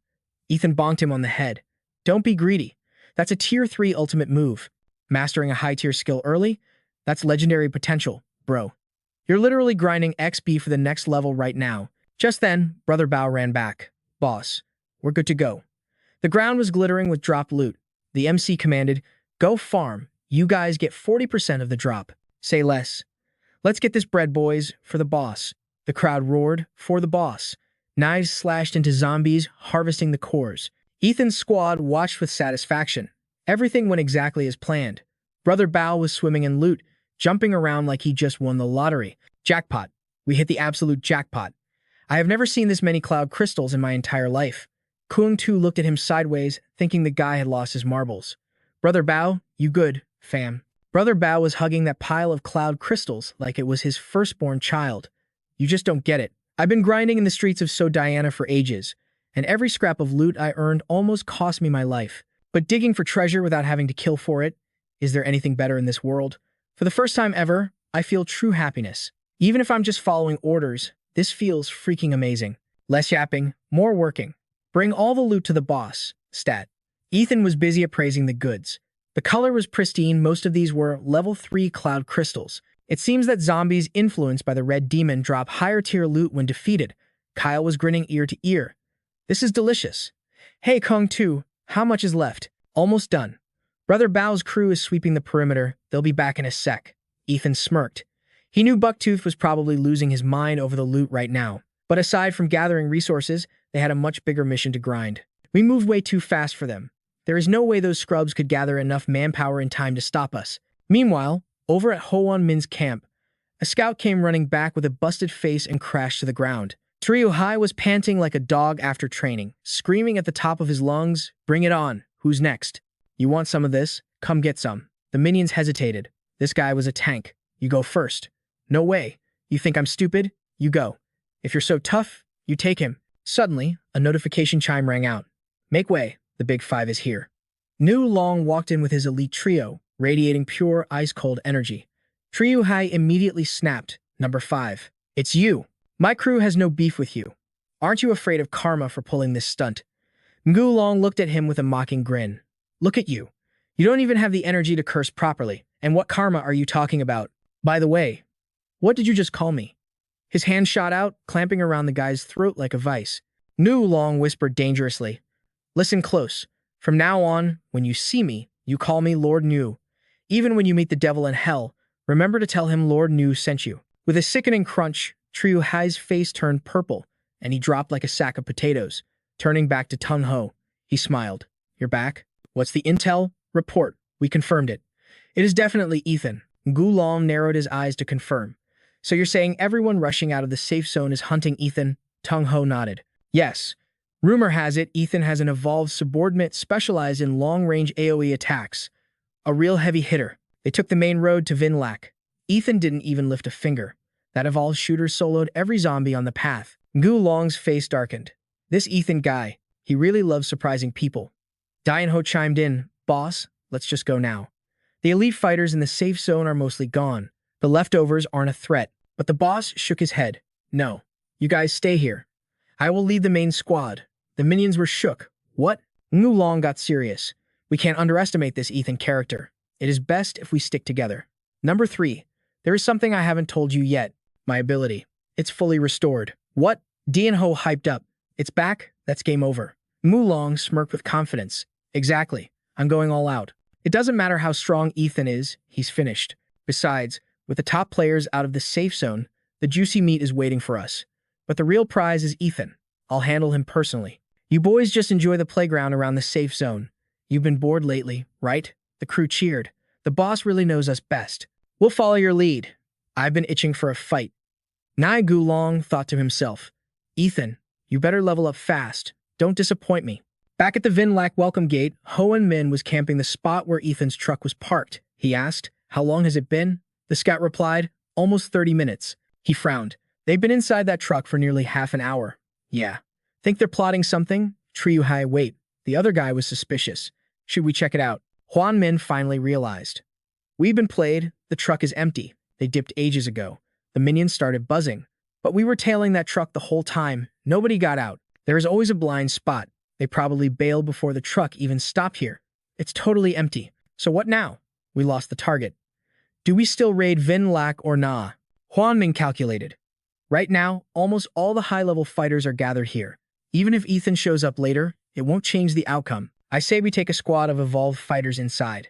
Ethan bonked him on the head. Don't be greedy. That's a tier 3 ultimate move. Mastering a high tier skill early? That's legendary potential, bro. You're literally grinding XP for the next level right now. Just then, Brother Bao ran back. Boss, we're good to go. The ground was glittering with drop loot. The MC commanded, Go farm. You guys get 40% of the drop. Say less. Let's get this bread, boys, for the boss. The crowd roared, for the boss. Knives slashed into zombies, harvesting the cores. Ethan's squad watched with satisfaction. Everything went exactly as planned. Brother Bao was swimming in loot, jumping around like he just won the lottery. Jackpot. We hit the absolute jackpot. I have never seen this many cloud crystals in my entire life. Kung Tu looked at him sideways, thinking the guy had lost his marbles. Brother Bao, you good, fam. Brother Bao was hugging that pile of cloud crystals like it was his firstborn child. You just don't get it. I've been grinding in the streets of So Diana for ages, and every scrap of loot I earned almost cost me my life. But digging for treasure without having to kill for it, is there anything better in this world? For the first time ever, I feel true happiness. Even if I'm just following orders, this feels freaking amazing. Less yapping, more working. Bring all the loot to the boss. Stat. Ethan was busy appraising the goods. The color was pristine, most of these were level 3 cloud crystals. It seems that zombies influenced by the red demon drop higher tier loot when defeated. Kyle was grinning ear to ear. This is delicious. Hey Kung Tu, how much is left? Almost done. Brother Bao's crew is sweeping the perimeter. They'll be back in a sec. Ethan smirked. He knew Bucktooth was probably losing his mind over the loot right now. But aside from gathering resources, they had a much bigger mission to grind. We moved way too fast for them. There is no way those scrubs could gather enough manpower in time to stop us. Meanwhile, over at Hoan Min's camp, a scout came running back with a busted face and crashed to the ground. Trio Hai was panting like a dog after training, screaming at the top of his lungs, Bring it on, who's next? You want some of this? Come get some. The minions hesitated. This guy was a tank. You go first. No way. You think I'm stupid? You go. If you're so tough, you take him. Suddenly, a notification chime rang out. Make way. The Big Five is here. Nu Long walked in with his elite trio, radiating pure, ice-cold energy. Trio Hai immediately snapped. Number 5. It's you. My crew has no beef with you. Aren't you afraid of karma for pulling this stunt? Ngu Long looked at him with a mocking grin. Look at you. You don't even have the energy to curse properly. And what karma are you talking about? By the way, what did you just call me? His hand shot out, clamping around the guy's throat like a vice. Ngu Long whispered dangerously. Listen close. From now on, when you see me, you call me Lord Nu. Even when you meet the devil in hell, remember to tell him Lord Nu sent you. With a sickening crunch, Trio Hai's face turned purple, and he dropped like a sack of potatoes. Turning back to Tung Ho, he smiled. You're back? What's the intel? Report. We confirmed it. It is definitely Ethan. Gulong narrowed his eyes to confirm. So you're saying everyone rushing out of the safe zone is hunting Ethan? Tung Ho nodded. Yes. Rumor has it Ethan has an evolved subordinate specialized in long-range AoE attacks. A real heavy hitter. They took the main road to Vinlac. Ethan didn't even lift a finger. That evolved shooter soloed every zombie on the path. Gulong's face darkened. This Ethan guy, he really loves surprising people. Dian Ho chimed in, Boss, let's just go now. The elite fighters in the safe zone are mostly gone. The leftovers aren't a threat. But the boss shook his head. No, you guys stay here. I will lead the main squad. The minions were shook. What? Gulong got serious. We can't underestimate this Ethan character. It is best if we stick together. Number 3. There is something I haven't told you yet. My ability. It's fully restored. What? Dian Ho hyped up. It's back? That's game over. Mulong smirked with confidence. Exactly. I'm going all out. It doesn't matter how strong Ethan is, he's finished. Besides, with the top players out of the safe zone, the juicy meat is waiting for us. But the real prize is Ethan. I'll handle him personally. You boys just enjoy the playground around the safe zone. You've been bored lately, right? The crew cheered. The boss really knows us best. We'll follow your lead. I've been itching for a fight. Nai Gulong thought to himself, Ethan, you better level up fast. Don't disappoint me. Back at the Vinlac welcome gate, Ho and Min was camping the spot where Ethan's truck was parked. He asked, How long has it been? The scout replied, Almost 30 minutes. He frowned. They've been inside that truck for nearly half an hour. Yeah. Think they're plotting something? Triuhai, wait. The other guy was suspicious. Should we check it out? Huan Min finally realized. We've been played. The truck is empty. They dipped ages ago. The minions started buzzing. But we were tailing that truck the whole time. Nobody got out. There is always a blind spot. They probably bailed before the truck even stopped here. It's totally empty. So what now? We lost the target. Do we still raid Vinlac or nah? Huan Min calculated. Right now, almost all the high-level fighters are gathered here. Even if Ethan shows up later, it won't change the outcome. I say we take a squad of evolved fighters inside.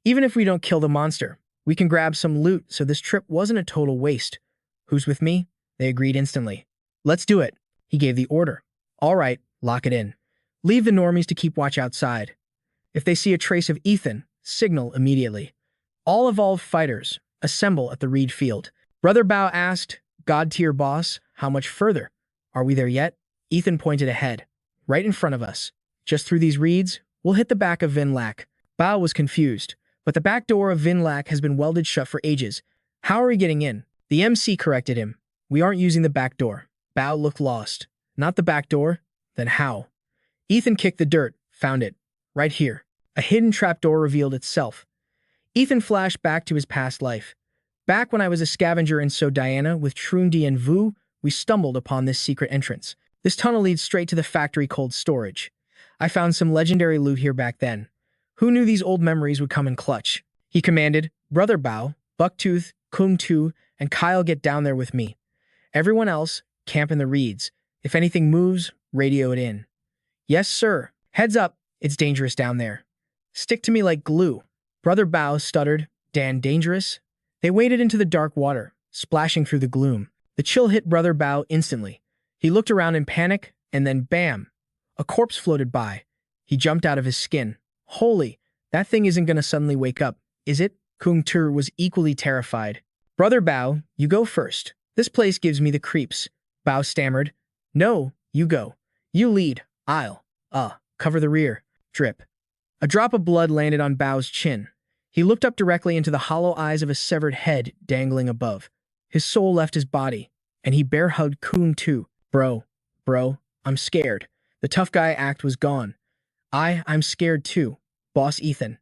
Even if we don't kill the monster, we can grab some loot so this trip wasn't a total waste. Who's with me? They agreed instantly. Let's do it. He gave the order. All right, lock it in. Leave the normies to keep watch outside. If they see a trace of Ethan, signal immediately. All evolved fighters, assemble at the reed field. Brother Bao asked, God-tier boss, how much further? Are we there yet? Ethan pointed ahead. Right in front of us. Just through these reeds, we'll hit the back of Vinlac. Bao was confused, but the back door of Vinlac has been welded shut for ages. How are we getting in? The MC corrected him. We aren't using the back door. Bao looked lost. Not the back door? Then how? Ethan kicked the dirt, found it. Right here. A hidden trapdoor revealed itself. Ethan flashed back to his past life. Back when I was a scavenger in So Diana with Trundi and Vu, we stumbled upon this secret entrance. This tunnel leads straight to the factory cold storage. I found some legendary loot here back then. Who knew these old memories would come in clutch? He commanded, Brother Bao, Bucktooth, Kung Tu, and Kyle get down there with me. Everyone else, camp in the reeds. If anything moves, radio it in. Yes, sir. Heads up, it's dangerous down there. Stick to me like glue. Brother Bao stuttered, Dan, dangerous? They waded into the dark water, splashing through the gloom. The chill hit Brother Bao instantly. He looked around in panic, and then bam! A corpse floated by. He jumped out of his skin. Holy, that thing isn't gonna suddenly wake up, is it? Kung Tu was equally terrified. Brother Bao, you go first. This place gives me the creeps. Bao stammered. No, you go. You lead. I'll. Cover the rear. Drip. A drop of blood landed on Bao's chin. He looked up directly into the hollow eyes of a severed head dangling above. His soul left his body, and he bear-hugged Kung Tu. Bro, I'm scared. The tough guy act was gone. I'm scared too. Boss Ethan.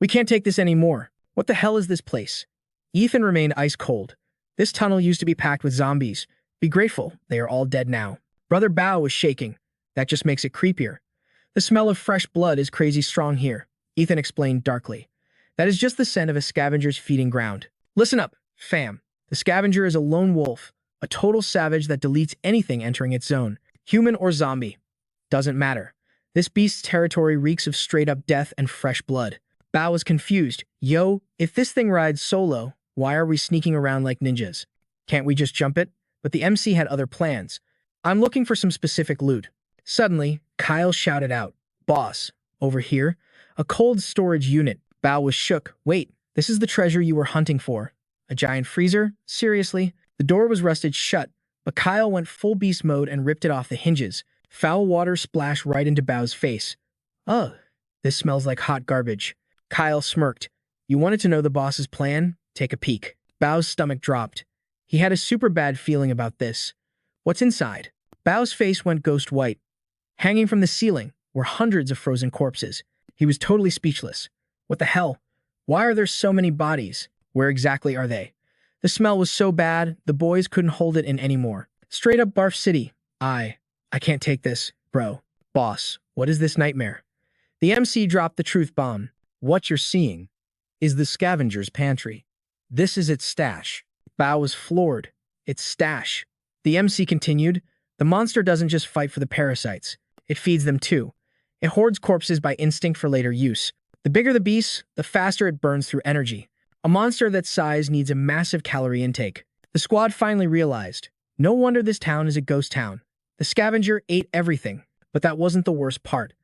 We can't take this anymore. What the hell is this place? Ethan remained ice cold. This tunnel used to be packed with zombies. Be grateful, they are all dead now. Brother Bao was shaking. That just makes it creepier. The smell of fresh blood is crazy strong here, Ethan explained darkly. That is just the scent of a scavenger's feeding ground. Listen up, fam. The scavenger is a lone wolf, a total savage that deletes anything entering its zone, human or zombie. Doesn't matter. This beast's territory reeks of straight-up death and fresh blood. Bao was confused. Yo, if this thing rides solo, why are we sneaking around like ninjas? Can't we just jump it? But the MC had other plans. I'm looking for some specific loot. Suddenly, Kyle shouted out, Boss, Over here, a cold storage unit. Bao was shook. Wait, this is the treasure you were hunting for. A giant freezer? Seriously? The door was rusted shut, but Kyle went full beast mode and ripped it off the hinges. Foul water splashed right into Bao's face. Ugh, this smells like hot garbage. Kyle smirked. You wanted to know the boss's plan? Take a peek. Bao's stomach dropped. He had a super bad feeling about this. What's inside? Bao's face went ghost white. Hanging from the ceiling were hundreds of frozen corpses. He was totally speechless. What the hell? Why are there so many bodies? Where exactly are they? The smell was so bad, the boys couldn't hold it in anymore. Straight up Barf City. I can't take this, bro. Boss, what is this nightmare? The MC dropped the truth bomb. What you're seeing is the scavenger's pantry. This is its stash. Bao was floored. Its stash. The MC continued. The monster doesn't just fight for the parasites. It feeds them too. It hoards corpses by instinct for later use. The bigger the beast, the faster it burns through energy. A monster that size needs a massive calorie intake. The squad finally realized. No wonder this town is a ghost town. The scavenger ate everything. But that wasn't the worst part.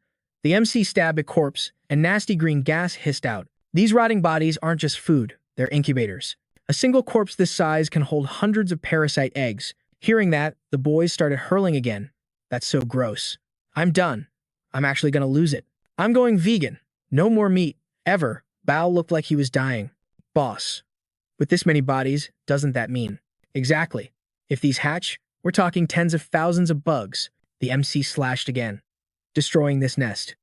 The MC stabbed a corpse, and nasty green gas hissed out. These rotting bodies aren't just food, they're incubators. A single corpse this size can hold hundreds of parasite eggs. Hearing that, the boys started hurling again. That's so gross. I'm done. I'm actually gonna lose it. I'm going vegan. No more meat. Ever. Bao looked like he was dying. Boss. With this many bodies, doesn't that mean? Exactly. If these hatch, we're talking tens of thousands of bugs. The MC slashed again. Destroying this nest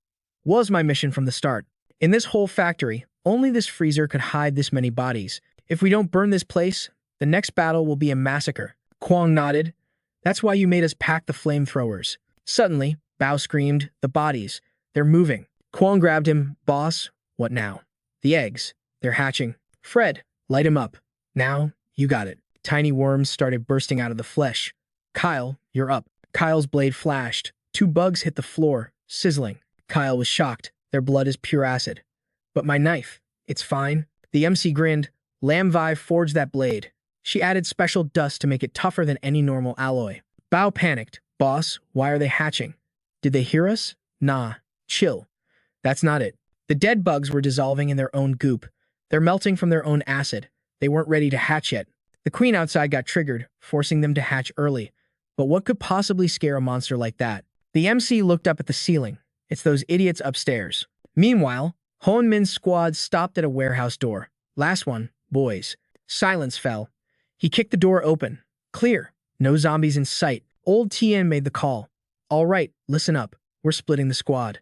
was my mission from the start. In this whole factory, only this freezer could hide this many bodies. If we don't burn this place, the next battle will be a massacre. Kwong nodded. That's why you made us pack the flamethrowers. Suddenly, Bao screamed, the bodies. They're moving. Kwong grabbed him. Boss, what now? The eggs. They're hatching. Fred, light him up. Now, you got it. Tiny worms started bursting out of the flesh. Kyle, you're up. Kyle's blade flashed. 2 bugs hit the floor, sizzling. Kyle was shocked. Their blood is pure acid. But my knife, it's fine. The MC grinned. Lam Vi forged that blade. She added special dust to make it tougher than any normal alloy. Bao panicked. Boss, why are they hatching? Did they hear us? Nah, chill. That's not it. The dead bugs were dissolving in their own goop. They're melting from their own acid. They weren't ready to hatch yet. The queen outside got triggered, forcing them to hatch early. But what could possibly scare a monster like that? The MC looked up at the ceiling. It's those idiots upstairs. Meanwhile, Hoon Min's squad stopped at a warehouse door. Last one, boys. Silence fell. He kicked the door open. Clear. No zombies in sight. Old Tien made the call. All right, listen up. We're splitting the squad.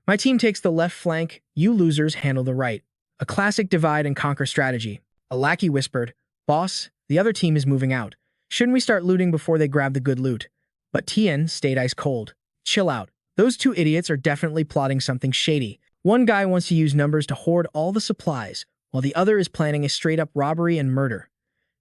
My team takes the left flank. You losers handle the right. A classic divide and conquer strategy. A lackey whispered, Boss, the other team is moving out. Shouldn't we start looting before they grab the good loot? But Tien stayed ice cold. Chill out. Those 2 idiots are definitely plotting something shady. One guy wants to use numbers to hoard all the supplies, while the other is planning a straight-up robbery and murder.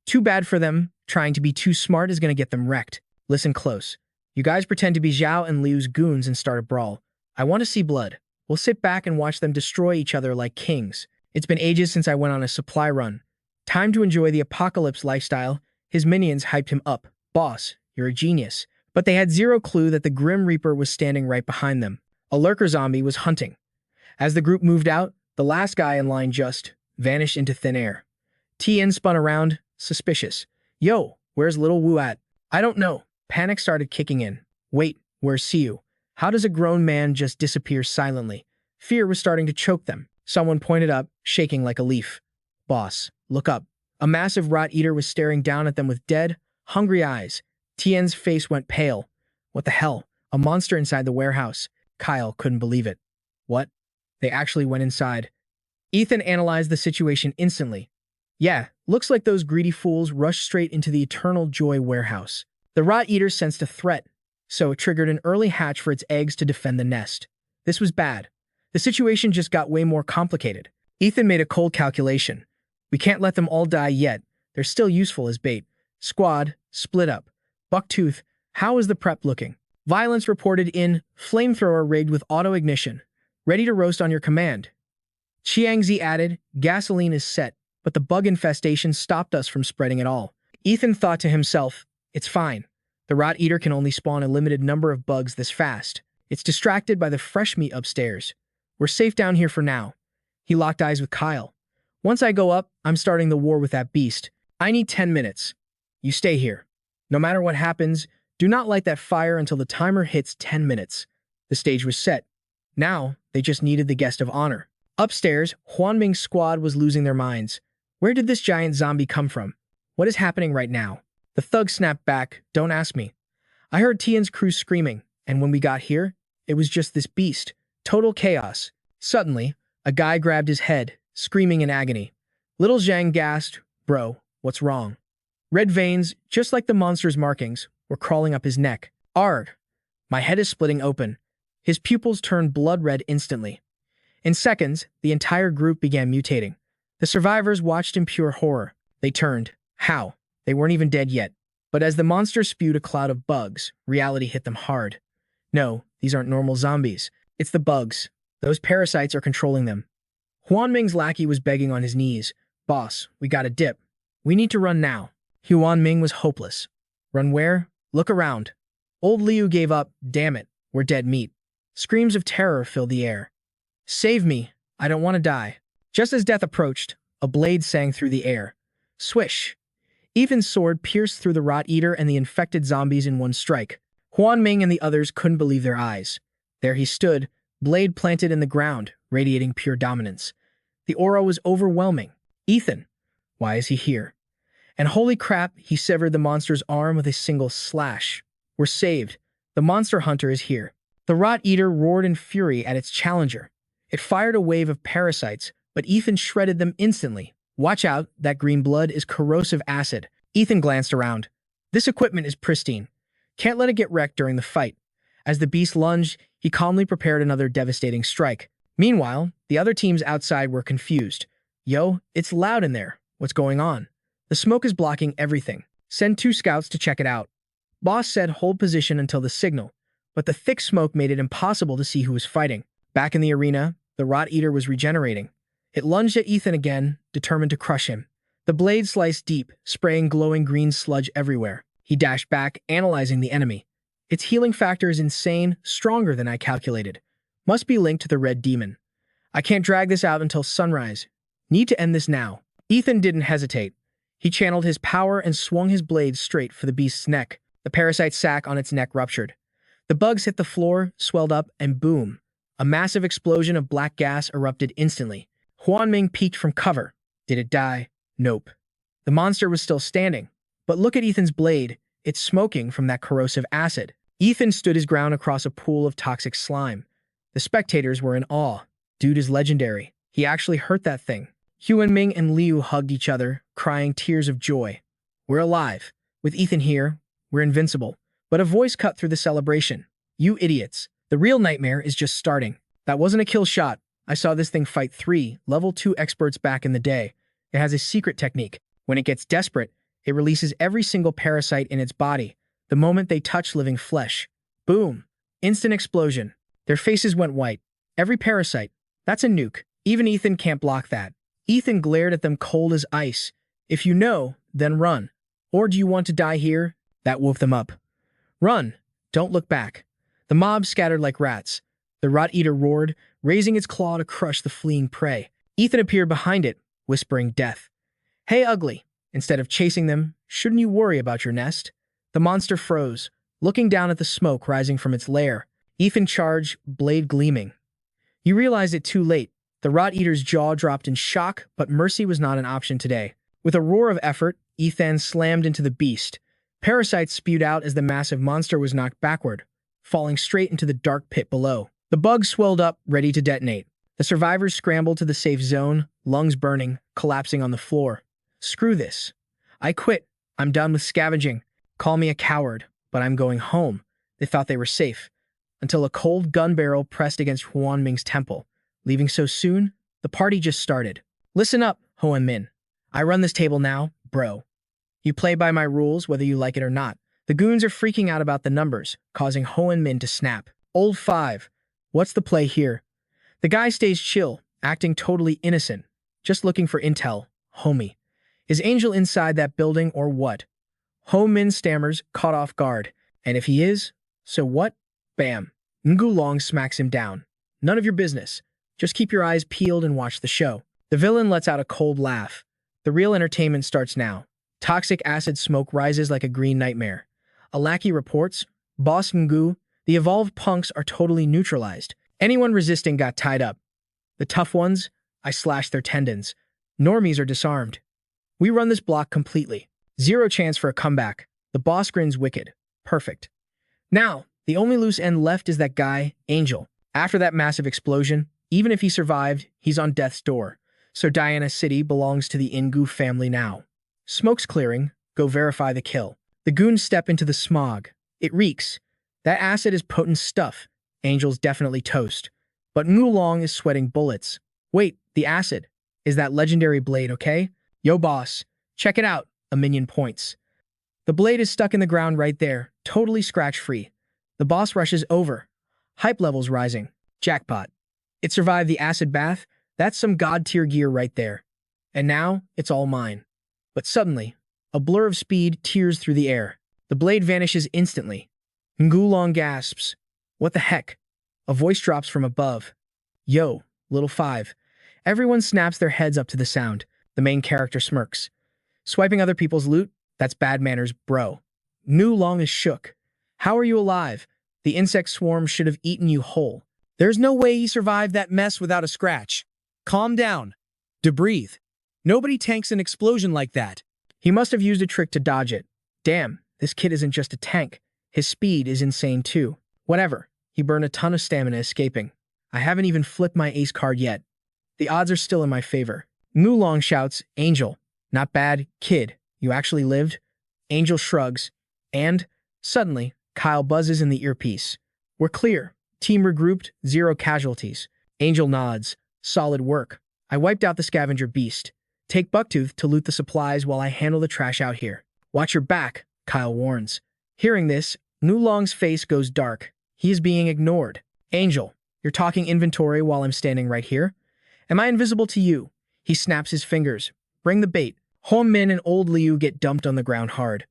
Too bad for them. Trying to be too smart is going to get them wrecked. Listen close. You guys pretend to be Zhao and Liu's goons and start a brawl. I want to see blood. We'll sit back and watch them destroy each other like kings. It's been ages since I went on a supply run. Time to enjoy the apocalypse lifestyle. His minions hyped him up. Boss, you're a genius. But they had zero clue that the Grim Reaper was standing right behind them. A lurker zombie was hunting. As the group moved out, the last guy in line just vanished into thin air. Tien spun around, suspicious. Yo, where's little Wu at? I don't know. Panic started kicking in. Wait, where's Siu? How does a grown man just disappear silently? Fear was starting to choke them. Someone pointed up, shaking like a leaf. Boss, look up. A massive rot-eater was staring down at them with dead, hungry eyes. Tien's face went pale. What the hell? A monster inside the warehouse. Kyle couldn't believe it. What? They actually went inside. Ethan analyzed the situation instantly. Yeah, looks like those greedy fools rushed straight into the Eternal Joy warehouse. The rot-eater sensed a threat, so it triggered an early hatch for its eggs to defend the nest. This was bad. The situation just got way more complicated. Ethan made a cold calculation. We can't let them all die yet. They're still useful as bait. Squad, split up. Bucktooth, how is the prep looking? Violence reported in. Flamethrower rigged with auto-ignition. Ready to roast on your command. Chiangzi added, gasoline is set, but the bug infestation stopped us from spreading it all. Ethan thought to himself, it's fine. The rot-eater can only spawn a limited number of bugs this fast. It's distracted by the fresh meat upstairs. We're safe down here for now. He locked eyes with Kyle. Once I go up, I'm starting the war with that beast. I need 10 minutes. You stay here. No matter what happens, do not light that fire until the timer hits 10 minutes. The stage was set. Now, they just needed the guest of honor. Upstairs, Huanming's squad was losing their minds. Where did this giant zombie come from? What is happening right now? The thug snapped back, don't ask me. I heard Tian's crew screaming, and when we got here, it was just this beast. Total chaos. Suddenly, a guy grabbed his head, screaming in agony. Little Zhang gasped, bro, what's wrong? Red veins, just like the monster's markings, were crawling up his neck. Arg! My head is splitting open. His pupils turned blood red instantly. In seconds, the entire group began mutating. The survivors watched in pure horror. They turned. How? They weren't even dead yet. But as the monster spewed a cloud of bugs, reality hit them hard. No, these aren't normal zombies. It's the bugs. Those parasites are controlling them. Huanming's lackey was begging on his knees. Boss, we gotta dip. We need to run now. Huanming was hopeless. Run where? Look around. Old Liu gave up. Damn it, we're dead meat. Screams of terror filled the air. Save me. I don't want to die. Just as death approached, a blade sang through the air. Swish. Ethan's sword pierced through the rot eater and the infected zombies in one strike. Huanming and the others couldn't believe their eyes. There he stood, blade planted in the ground, radiating pure dominance. The aura was overwhelming. Ethan, why is he here? And holy crap, he severed the monster's arm with a single slash. We're saved. The monster hunter is here. The rot eater roared in fury at its challenger. It fired a wave of parasites, but Ethan shredded them instantly. Watch out, that green blood is corrosive acid. Ethan glanced around. This equipment is pristine. Can't let it get wrecked during the fight. As the beast lunged, he calmly prepared another devastating strike. Meanwhile, the other teams outside were confused. Yo, it's loud in there. What's going on? The smoke is blocking everything. Send 2 scouts to check it out. Boss said hold position until the signal, but the thick smoke made it impossible to see who was fighting. Back in the arena, the rot eater was regenerating. It lunged at Ethan again, determined to crush him. The blade sliced deep, spraying glowing green sludge everywhere. He dashed back, analyzing the enemy. Its healing factor is insane, stronger than I calculated. Must be linked to the red demon. I can't drag this out until sunrise. Need to end this now. Ethan didn't hesitate. He channeled his power and swung his blade straight for the beast's neck. The parasite sac on its neck ruptured. The bugs hit the floor, swelled up, and boom. A massive explosion of black gas erupted instantly. Huanming peeked from cover. Did it die? Nope. The monster was still standing. But look at Ethan's blade. It's smoking from that corrosive acid. Ethan stood his ground across a pool of toxic slime. The spectators were in awe. Dude is legendary. He actually hurt that thing. Huanming and Liu hugged each other, crying tears of joy. We're alive. With Ethan here, we're invincible. But a voice cut through the celebration. You idiots. The real nightmare is just starting. That wasn't a kill shot. I saw this thing fight 3 level 2 experts back in the day. It has a secret technique. When it gets desperate, it releases every single parasite in its body, the moment they touch living flesh. Boom. Instant explosion. Their faces went white. Every parasite. That's a nuke. Even Ethan can't block that. Ethan glared at them cold as ice. If you know, then run. Or do you want to die here? That woke them up. Run. Don't look back. The mob scattered like rats. The rot eater roared, raising its claw to crush the fleeing prey. Ethan appeared behind it, whispering death. Hey, ugly. Instead of chasing them, shouldn't you worry about your nest? The monster froze, looking down at the smoke rising from its lair. Ethan charged, blade gleaming. You realized it too late. The rot eater's jaw dropped in shock, but mercy was not an option today. With a roar of effort, Ethan slammed into the beast. Parasites spewed out as the massive monster was knocked backward, falling straight into the dark pit below. The bugs swelled up, ready to detonate. The survivors scrambled to the safe zone, lungs burning, collapsing on the floor. Screw this. I quit. I'm done with scavenging. Call me a coward, but I'm going home. They thought they were safe, until a cold gun barrel pressed against Huanming's temple. Leaving so soon? The party just started. Listen up, Huanmin. I run this table now, bro. You play by my rules whether you like it or not. The goons are freaking out about the numbers, causing Huanmin to snap. Old 5. What's the play here? The guy stays chill, acting totally innocent. Just looking for intel, homie. Is Angel inside that building or what? Ho Min stammers, caught off guard. And if he is, so what? Bam. Ngu Long smacks him down. None of your business. Just keep your eyes peeled and watch the show. The villain lets out a cold laugh. The real entertainment starts now. Toxic acid smoke rises like a green nightmare. A lackey reports, Boss Ngu, the evolved punks are totally neutralized. Anyone resisting got tied up. The tough ones, I slashed their tendons. Normies are disarmed. We run this block completely. Zero chance for a comeback. The boss grins wicked. Perfect. Now, the only loose end left is that guy, Angel. After that massive explosion, even if he survived, he's on death's door. So Diana City belongs to the Ngu family now. Smoke's clearing. Go verify the kill. The goons step into the smog. It reeks. That acid is potent stuff. Angel's definitely toast. But Nulong is sweating bullets. Wait, the acid. Is that legendary blade, okay? Yo, boss. Check it out. A minion points. The blade is stuck in the ground right there, totally scratch-free. The boss rushes over. Hype levels rising. Jackpot. It survived the acid bath. That's some god-tier gear right there. And now, it's all mine. But suddenly, a blur of speed tears through the air. The blade vanishes instantly. Ngulong gasps. What the heck? A voice drops from above. Yo, little five. Everyone snaps their heads up to the sound. The main character smirks. Swiping other people's loot? That's bad manners, bro. Nulong is shook. How are you alive? The insect swarm should have eaten you whole. There's no way he survived that mess without a scratch. Calm down. Breathe. Nobody tanks an explosion like that. He must have used a trick to dodge it. Damn, this kid isn't just a tank. His speed is insane too. Whatever. He burned a ton of stamina escaping. I haven't even flipped my ace card yet. The odds are still in my favor. Nulong shouts, Angel. Not bad, kid. You actually lived? Angel shrugs. And, suddenly, Kyle buzzes in the earpiece. We're clear. Team regrouped, 0 casualties. Angel nods. Solid work. I wiped out the scavenger beast. Take Bucktooth to loot the supplies while I handle the trash out here. Watch your back, Kyle warns. Hearing this, Nulong's face goes dark. He is being ignored. Angel, you're talking inventory while I'm standing right here? Am I invisible to you? He snaps his fingers. Bring the bait. Home Min and old Liu get dumped on the ground hard.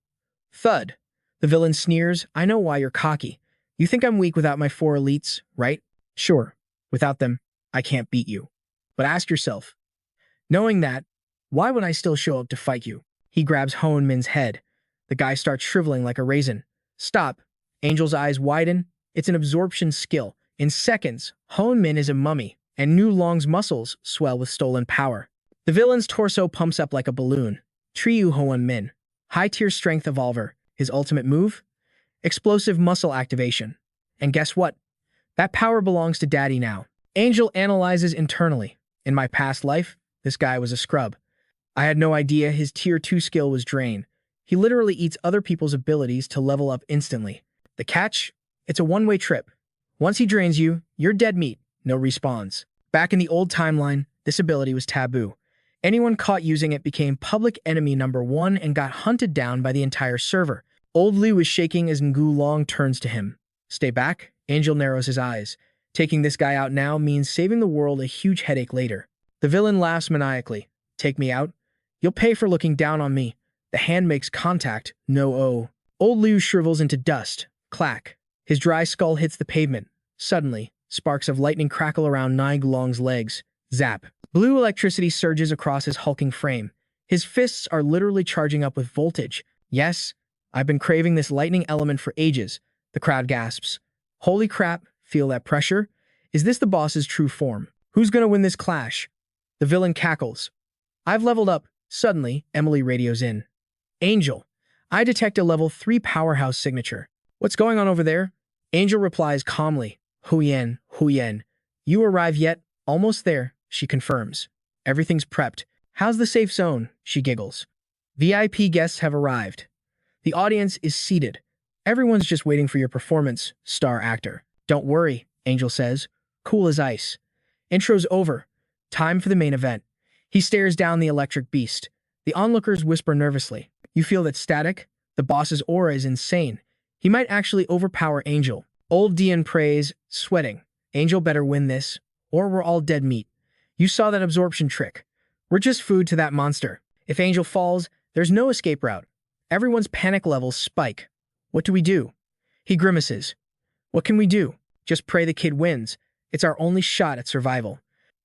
Thud. The villain sneers. I know why you're cocky. You think I'm weak without my 4 elites, right? Sure. Without them, I can't beat you. But ask yourself, knowing that, why would I still show up to fight you? He grabs Hoen Min's head. The guy starts shriveling like a raisin. Stop. Angel's eyes widen. It's an absorption skill. In seconds, Hoen Min is a mummy, and Nulong's muscles swell with stolen power. The villain's torso pumps up like a balloon. Triu Hoen Min. High-tier strength evolver. His ultimate move? Explosive muscle activation. And guess what? That power belongs to Daddy now. Angel analyzes internally. In my past life, this guy was a scrub. I had no idea his tier 2 skill was Drain. He literally eats other people's abilities to level up instantly. The catch? It's a one-way trip. Once he drains you, you're dead meat. No respawns. Back in the old timeline, this ability was taboo. Anyone caught using it became public enemy number 1 and got hunted down by the entire server. Old Liu is shaking as Ngulong turns to him. Stay back. Angel narrows his eyes. Taking this guy out now means saving the world a huge headache later. The villain laughs maniacally. Take me out? You'll pay for looking down on me. The hand makes contact. No. Old Liu shrivels into dust. Clack. His dry skull hits the pavement. Suddenly, sparks of lightning crackle around Nigulong's legs. Zap. Blue electricity surges across his hulking frame. His fists are literally charging up with voltage. Yes, I've been craving this lightning element for ages. The crowd gasps. Holy crap, feel that pressure? Is this the boss's true form? Who's gonna win this clash? The villain cackles. I've leveled up. Suddenly, Emily radios in. Angel, I detect a level 3 powerhouse signature. What's going on over there? Angel replies calmly. Huyen. You arrive yet? Almost there, she confirms. Everything's prepped. How's the safe zone? She giggles. VIP guests have arrived. The audience is seated. Everyone's just waiting for your performance, star actor. Don't worry, Angel says. Cool as ice. Intro's over. Time for the main event. He stares down the electric beast. The onlookers whisper nervously. You feel that static? The boss's aura is insane. He might actually overpower Angel. Old Dian prays, sweating. Angel better win this, or we're all dead meat. You saw that absorption trick. We're just food to that monster. If Angel falls, there's no escape route. Everyone's panic levels spike. What do we do? He grimaces. What can we do? Just pray the kid wins. It's our only shot at survival.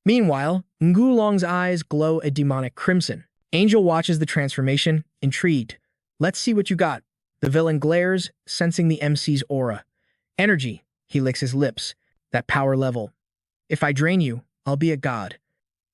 Meanwhile, Ngulong's eyes glow a demonic crimson. Angel watches the transformation, intrigued. Let's see what you got. The villain glares, sensing the MC's aura. Energy. He licks his lips. That power level. If I drain you, I'll be a god.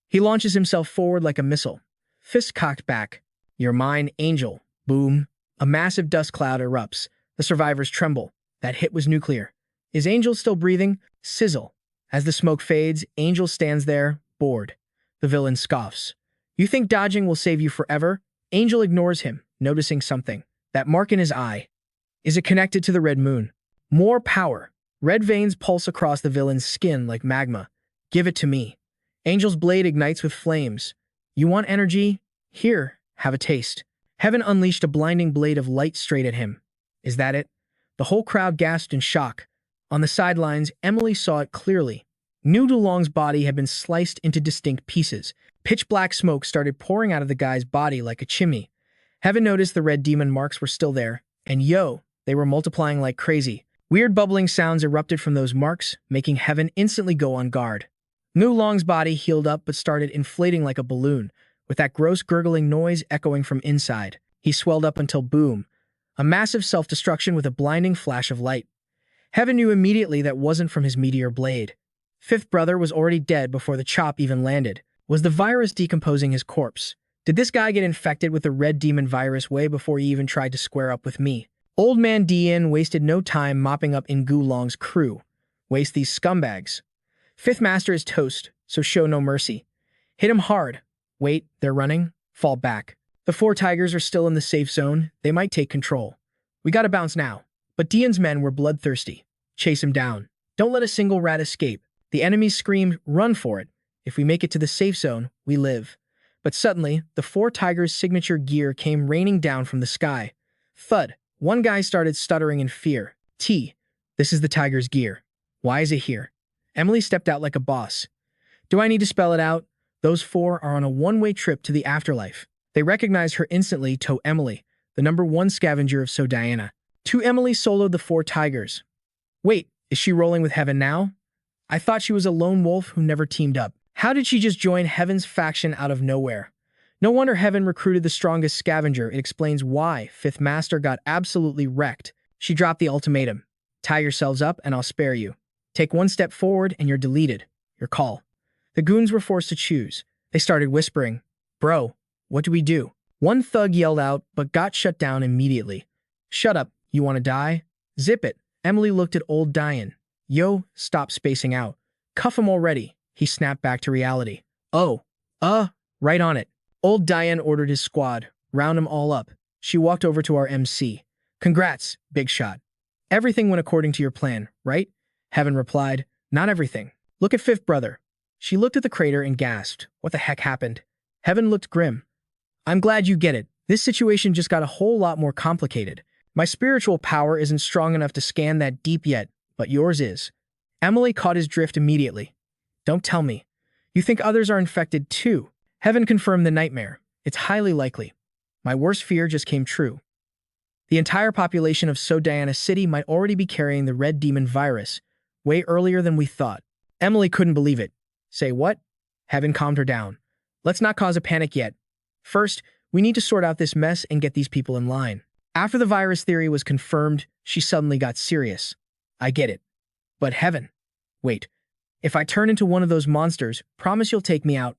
He launches himself forward like a missile. Fist cocked back. You're mine, Angel. Boom. A massive dust cloud erupts. The survivors tremble. That hit was nuclear. Is Angel still breathing? Sizzle. As the smoke fades, Angel stands there, bored. The villain scoffs. You think dodging will save you forever? Angel ignores him, noticing something. That mark in his eye. Is it connected to the red moon? More power. Red veins pulse across the villain's skin like magma. Give it to me. Angel's blade ignites with flames. You want energy? Here, have a taste. Heaven unleashed a blinding blade of light straight at him. Is that it? The whole crowd gasped in shock. On the sidelines, Emily saw it clearly. Ngulong's body had been sliced into distinct pieces. Pitch black smoke started pouring out of the guy's body like a chimney. Heaven noticed the red demon marks were still there, and they were multiplying like crazy. Weird bubbling sounds erupted from those marks, making Heaven instantly go on guard. Ngulong's body healed up but started inflating like a balloon, with that gross gurgling noise echoing from inside. He swelled up until boom, a massive self-destruction with a blinding flash of light. Heaven knew immediately that wasn't from his meteor blade. Fifth brother was already dead before the chop even landed. Was the virus decomposing his corpse? Did this guy get infected with the red demon virus way before he even tried to square up with me? Old man Dian wasted no time mopping up Ngulong's crew. Waste these scumbags. Fifth master is toast, so show no mercy. Hit him hard. Wait, they're running? Fall back. The 4 tigers are still in the safe zone. They might take control. We gotta bounce now. But Dian's men were bloodthirsty. Chase him down. Don't let a single rat escape. The enemies screamed, run for it. If we make it to the safe zone, we live. But suddenly, the 4 tigers' signature gear came raining down from the sky. Thud. One guy started stuttering in fear. This is the tiger's gear. Why is it here? Emily stepped out like a boss. Do I need to spell it out? Those 4 are on a one-way trip to the afterlife. They recognized her instantly, Emily, the #1 scavenger of So Diana. Emily soloed the 4 tigers. Wait, is she rolling with Heaven now? I thought she was a lone wolf who never teamed up. How did she just join Heaven's faction out of nowhere? No wonder Heaven recruited the strongest scavenger. It explains why Fifth Master got absolutely wrecked. She dropped the ultimatum. Tie yourselves up and I'll spare you. Take 1 step forward and you're deleted. Your call. The goons were forced to choose. They started whispering. Bro, what do we do? One thug yelled out, but got shut down immediately. Shut up. You want to die? Zip it. Emily looked at old Dian. Yo, stop spacing out. Cuff him already. He snapped back to reality. Right on it. Old Dian ordered his squad. Round them all up. She walked over to our MC. Congrats, big shot. Everything went according to your plan, right? Heaven replied, not everything. Look at Fifth Brother. She looked at the crater and gasped. What the heck happened? Heaven looked grim. I'm glad you get it. This situation just got a whole lot more complicated. My spiritual power isn't strong enough to scan that deep yet, but yours is. Emily caught his drift immediately. Don't tell me. You think others are infected too? Heaven confirmed the nightmare. It's highly likely. My worst fear just came true. The entire population of So Diana City might already be carrying the red demon virus, way earlier than we thought. Emily couldn't believe it. Say what? Heaven calmed her down. Let's not cause a panic yet. First, we need to sort out this mess and get these people in line. After the virus theory was confirmed, she suddenly got serious. I get it. But Heaven. Wait. If I turn into one of those monsters, promise you'll take me out.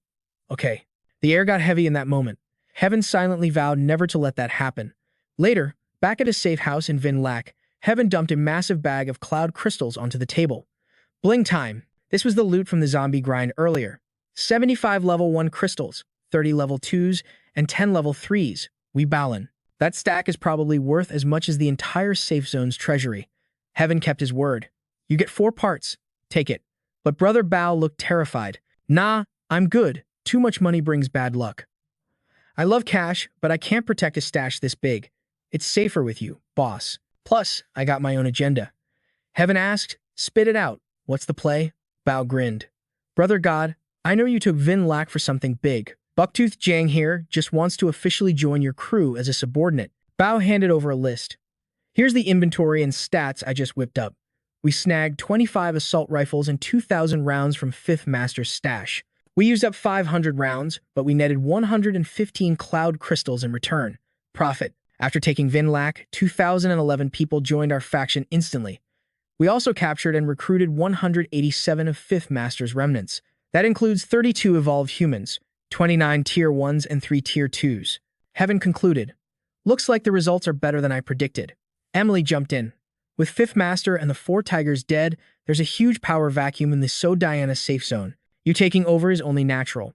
Okay. The air got heavy in that moment. Heaven silently vowed never to let that happen. Later, back at his safe house in Vin Lac, Heaven dumped a massive bag of cloud crystals onto the table. Bling time. This was the loot from the zombie grind earlier. 75 level 1 crystals, 30 level 2s, and 10 level 3s. We ballin'. That stack is probably worth as much as the entire safe zone's treasury. Heaven kept his word. You get 4 parts. Take it. But Brother Bao looked terrified. Nah, I'm good. Too much money brings bad luck. I love cash, but I can't protect a stash this big. It's safer with you, boss. Plus, I got my own agenda. Heaven asked, spit it out. What's the play? Bao grinned. Brother God, I know you took Vin Lac for something big. Bucktooth Jang here just wants to officially join your crew as a subordinate. Bao handed over a list. Here's the inventory and stats I just whipped up. We snagged 25 assault rifles and 2,000 rounds from Fifth Master's stash. We used up 500 rounds, but we netted 115 cloud crystals in return. Profit. After taking Vinlac, 2,011 people joined our faction instantly. We also captured and recruited 187 of 5th Master's remnants. That includes 32 evolved humans, 29 Tier 1s and 3 Tier 2s. Heaven concluded. Looks like the results are better than I predicted. Emily jumped in. With 5th Master and the 4 Tigers dead, there's a huge power vacuum in the So Diana safe zone. You taking over is only natural.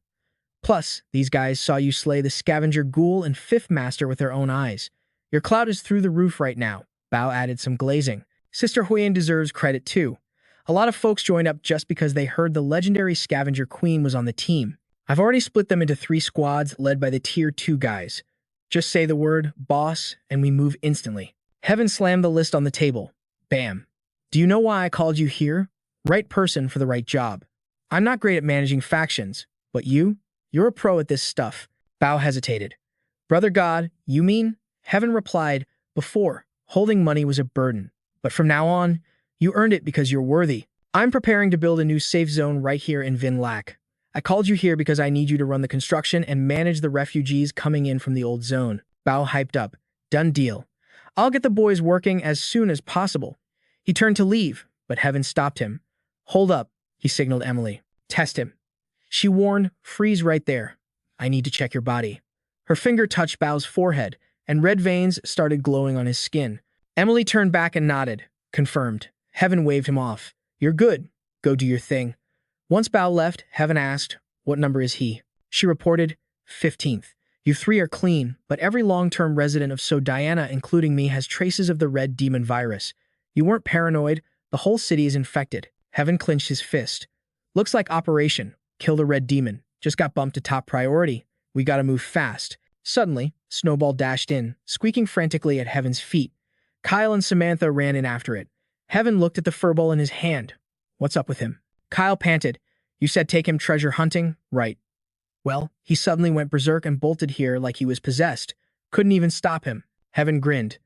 Plus, these guys saw you slay the Scavenger Ghoul and 5th Master with their own eyes. Your clout is through the roof right now. Bao added some glazing. Sister Huyen deserves credit too. A lot of folks joined up just because they heard the legendary Scavenger Queen was on the team. I've already split them into 3 squads led by the Tier 2 guys. Just say the word, boss, and we move instantly. Heaven slammed the list on the table. Bam. Do you know why I called you here? Right person for the right job. I'm not great at managing factions, but you're a pro at this stuff. Bao hesitated. Brother God, you mean? Heaven replied, before, holding money was a burden. But from now on, you earned it because you're worthy. I'm preparing to build a new safe zone right here in Vinlac. I called you here because I need you to run the construction and manage the refugees coming in from the old zone. Bao hyped up. Done deal. I'll get the boys working as soon as possible. He turned to leave, but Heaven stopped him. Hold up, he signaled Emily. Test him. She warned, freeze right there. I need to check your body. Her finger touched Bao's forehead, and red veins started glowing on his skin. Emily turned back and nodded. Confirmed. Heaven waved him off. You're good. Go do your thing. Once Bao left, Heaven asked, what number is he? She reported, 15th. You 3 are clean, but every long-term resident of So Diana, including me, has traces of the red demon virus. You weren't paranoid. The whole city is infected. Heaven clenched his fist. Looks like Operation Kill the Red Demon just got bumped to top priority. We gotta move fast. Suddenly, Snowball dashed in, squeaking frantically at Heaven's feet. Kyle and Samantha ran in after it. Heaven looked at the furball in his hand. What's up with him? Kyle panted. You said take him treasure hunting, right? Well, he suddenly went berserk and bolted here like he was possessed. Couldn't even stop him. Heaven grinned.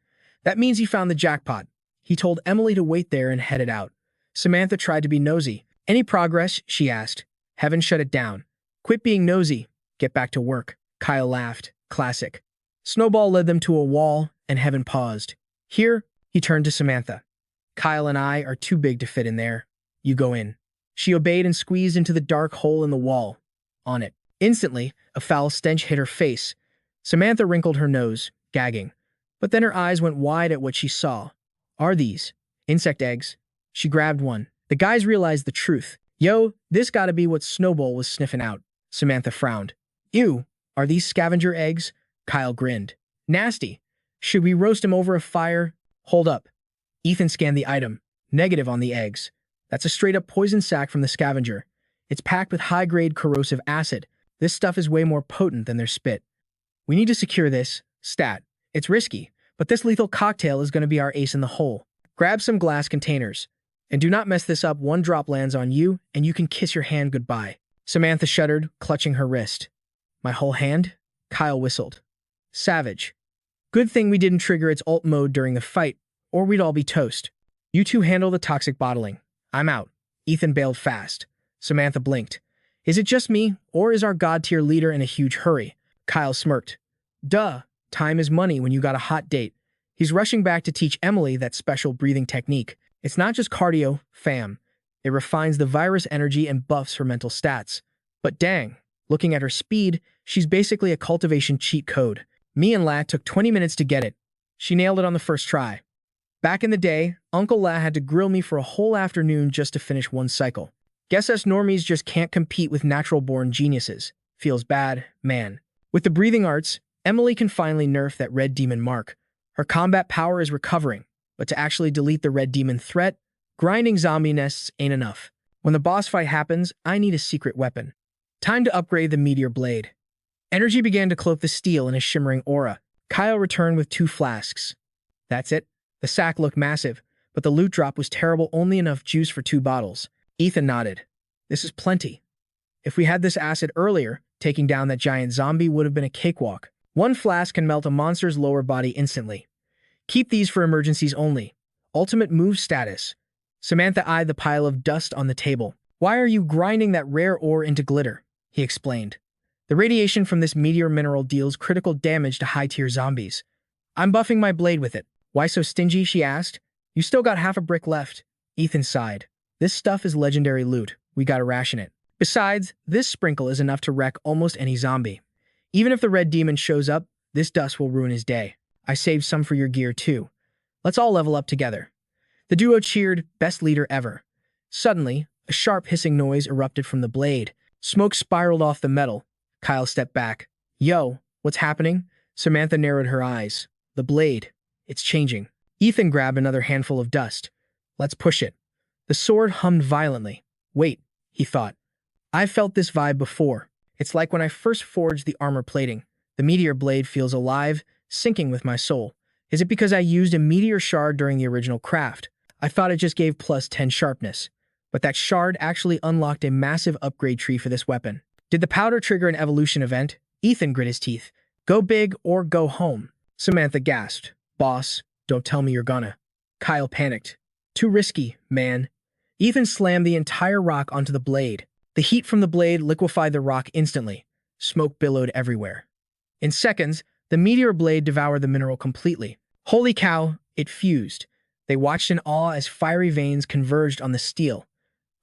That means he found the jackpot. He told Emily to wait there and headed out. Samantha tried to be nosy. Any progress? She asked. Heaven shut it down. Quit being nosy. Get back to work. Kyle laughed. Classic. Snowball led them to a wall, and Heaven paused. Here, he turned to Samantha. Kyle and I are too big to fit in there. You go in. She obeyed and squeezed into the dark hole in the wall. On it. Instantly, a foul stench hit her face. Samantha wrinkled her nose, gagging. But then her eyes went wide at what she saw. Are these insect eggs? She grabbed one. The guys realized the truth. Yo, this gotta be what Snowball was sniffing out. Samantha frowned. Ew, are these scavenger eggs? Kyle grinned. Nasty. Should we roast him over a fire? Hold up. Ethan scanned the item. Negative on the eggs. That's a straight-up poison sac from the scavenger. It's packed with high-grade corrosive acid. This stuff is way more potent than their spit. We need to secure this. Stat. It's risky, but this lethal cocktail is going to be our ace in the hole. Grab some glass containers. And do not mess this up. One drop lands on you, and you can kiss your hand goodbye. Samantha shuddered, clutching her wrist. My whole hand? Kyle whistled. Savage. Good thing we didn't trigger its alt mode during the fight, or we'd all be toast. You two handle the toxic bottling. I'm out. Ethan bailed fast. Samantha blinked. Is it just me, or is our god-tier leader in a huge hurry? Kyle smirked. Duh. Time is money when you got a hot date. He's rushing back to teach Emily that special breathing technique. It's not just cardio, fam. It refines the virus energy and buffs her mental stats. But dang, looking at her speed, she's basically a cultivation cheat code. Me and La took 20 minutes to get it. She nailed it on the first try. Back in the day, Uncle La had to grill me for a whole afternoon just to finish one cycle. Guess us normies just can't compete with natural-born geniuses. Feels bad, man. With the breathing arts, Emily can finally nerf that red demon mark. Her combat power is recovering, but to actually delete the red demon threat, grinding zombie nests ain't enough. When the boss fight happens, I need a secret weapon. Time to upgrade the meteor blade. Energy began to cloak the steel in a shimmering aura. Kyle returned with 2 flasks. That's it. The sack looked massive, but the loot drop was terrible, only enough juice for 2 bottles. Ethan nodded. This is plenty. If we had this acid earlier, taking down that giant zombie would have been a cakewalk. 1 flask can melt a monster's lower body instantly. Keep these for emergencies only. Ultimate move status. Samantha eyed the pile of dust on the table. Why are you grinding that rare ore into glitter? he explained. The radiation from this meteor mineral deals critical damage to high-tier zombies. I'm buffing my blade with it. Why so stingy, she asked. You still got half a brick left. Ethan sighed. This stuff is legendary loot. We gotta ration it. Besides, this sprinkle is enough to wreck almost any zombie. Even if the red demon shows up, this dust will ruin his day. I saved some for your gear too. Let's all level up together. The duo cheered, best leader ever. Suddenly, a sharp hissing noise erupted from the blade. Smoke spiraled off the metal. Kyle stepped back. Yo, what's happening? Samantha narrowed her eyes. The blade. It's changing. Ethan grabbed another handful of dust. Let's push it. The sword hummed violently. Wait, he thought. I've felt this vibe before. It's like when I first forged the armor plating. The meteor blade feels alive, syncing with my soul. Is it because I used a meteor shard during the original craft? I thought it just gave plus 10 sharpness. But that shard actually unlocked a massive upgrade tree for this weapon. Did the powder trigger an evolution event? Ethan grit his teeth. Go big or go home. Samantha gasped. Boss, don't tell me you're gonna. Kyle panicked. Too risky, man. Ethan slammed the entire rock onto the blade. The heat from the blade liquefied the rock instantly. Smoke billowed everywhere. In seconds, the meteor blade devoured the mineral completely. Holy cow, it fused. They watched in awe as fiery veins converged on the steel.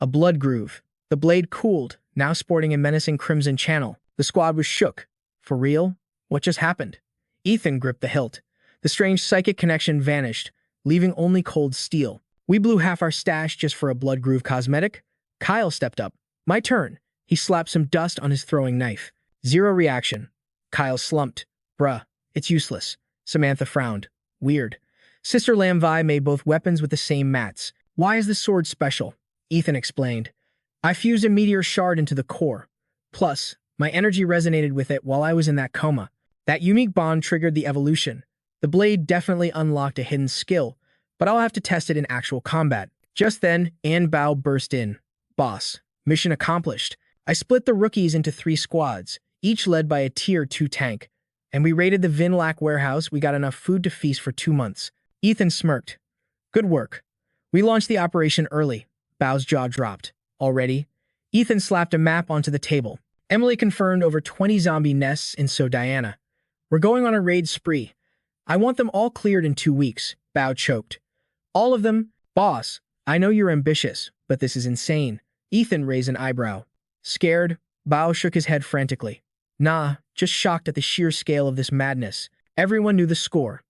A blood groove. The blade cooled, now sporting a menacing crimson channel. The squad was shook. For real? What just happened? Ethan gripped the hilt. The strange psychic connection vanished, leaving only cold steel. We blew half our stash just for a blood groove cosmetic? Kyle stepped up. My turn. He slapped some dust on his throwing knife. Zero reaction. Kyle slumped. Bruh, it's useless. Samantha frowned. Weird. Sister Lamvi made both weapons with the same mats. Why is this sword special? Ethan explained. I fused a meteor shard into the core. Plus, my energy resonated with it while I was in that coma. That unique bond triggered the evolution. The blade definitely unlocked a hidden skill, but I'll have to test it in actual combat. Just then, Ann Bao burst in. Boss, mission accomplished. I split the rookies into 3 squads, each led by a tier 2 tank, and we raided the Vinlac warehouse. We got enough food to feast for 2 months. Ethan smirked. Good work. We launched the operation early. Bao's jaw dropped. Already? Ethan slapped a map onto the table. Emily confirmed over 20 zombie nests in So Diana. We're going on a raid spree. I want them all cleared in 2 weeks. Bao choked. All of them? Boss, I know you're ambitious, but this is insane. Ethan raised an eyebrow. Scared? Bao shook his head frantically. Nah, just shocked at the sheer scale of this madness. Everyone knew the score.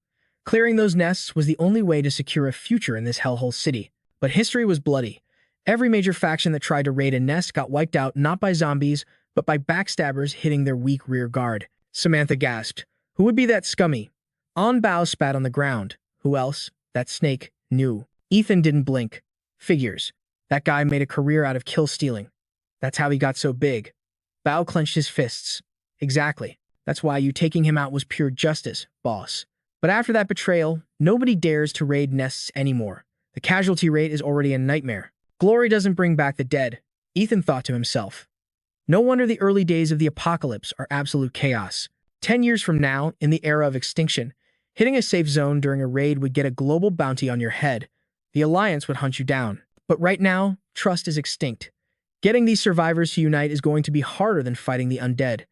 Clearing those nests was the only way to secure a future in this hellhole city. But history was bloody. Every major faction that tried to raid a nest got wiped out not by zombies, but by backstabbers hitting their weak rear guard. Samantha gasped. Who would be that scummy? On Bao spat on the ground. Who else? That snake knew. Ethan didn't blink. Figures. That guy made a career out of kill stealing. That's how he got so big. Bao clenched his fists. Exactly. That's why you taking him out was pure justice, boss. But after that betrayal, nobody dares to raid nests anymore. The casualty rate is already a nightmare. Glory doesn't bring back the dead, Ethan thought to himself. No wonder the early days of the apocalypse are absolute chaos. 10 years from now, in the era of extinction, hitting a safe zone during a raid would get a global bounty on your head. The Alliance would hunt you down. But right now, trust is extinct. Getting these survivors to unite is going to be harder than fighting the undead.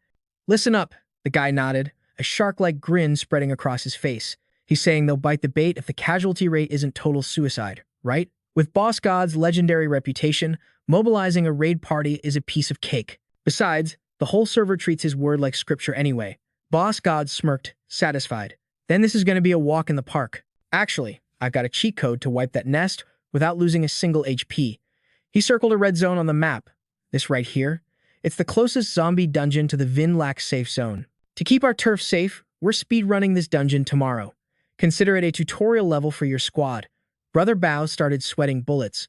Listen up, the guy nodded, a shark-like grin spreading across his face. He's saying they'll bite the bait if the casualty rate isn't total suicide, right? With Boss God's legendary reputation, mobilizing a raid party is a piece of cake. Besides, the whole server treats his word like scripture anyway. Boss God smirked, satisfied. Then this is going to be a walk in the park. Actually, I've got a cheat code to wipe that nest without losing a single HP. He circled a red zone on the map. This right here? It's the closest zombie dungeon to the Vinlac safe zone. To keep our turf safe, we're speedrunning this dungeon tomorrow. Consider it a tutorial level for your squad. Brother Bao started sweating bullets.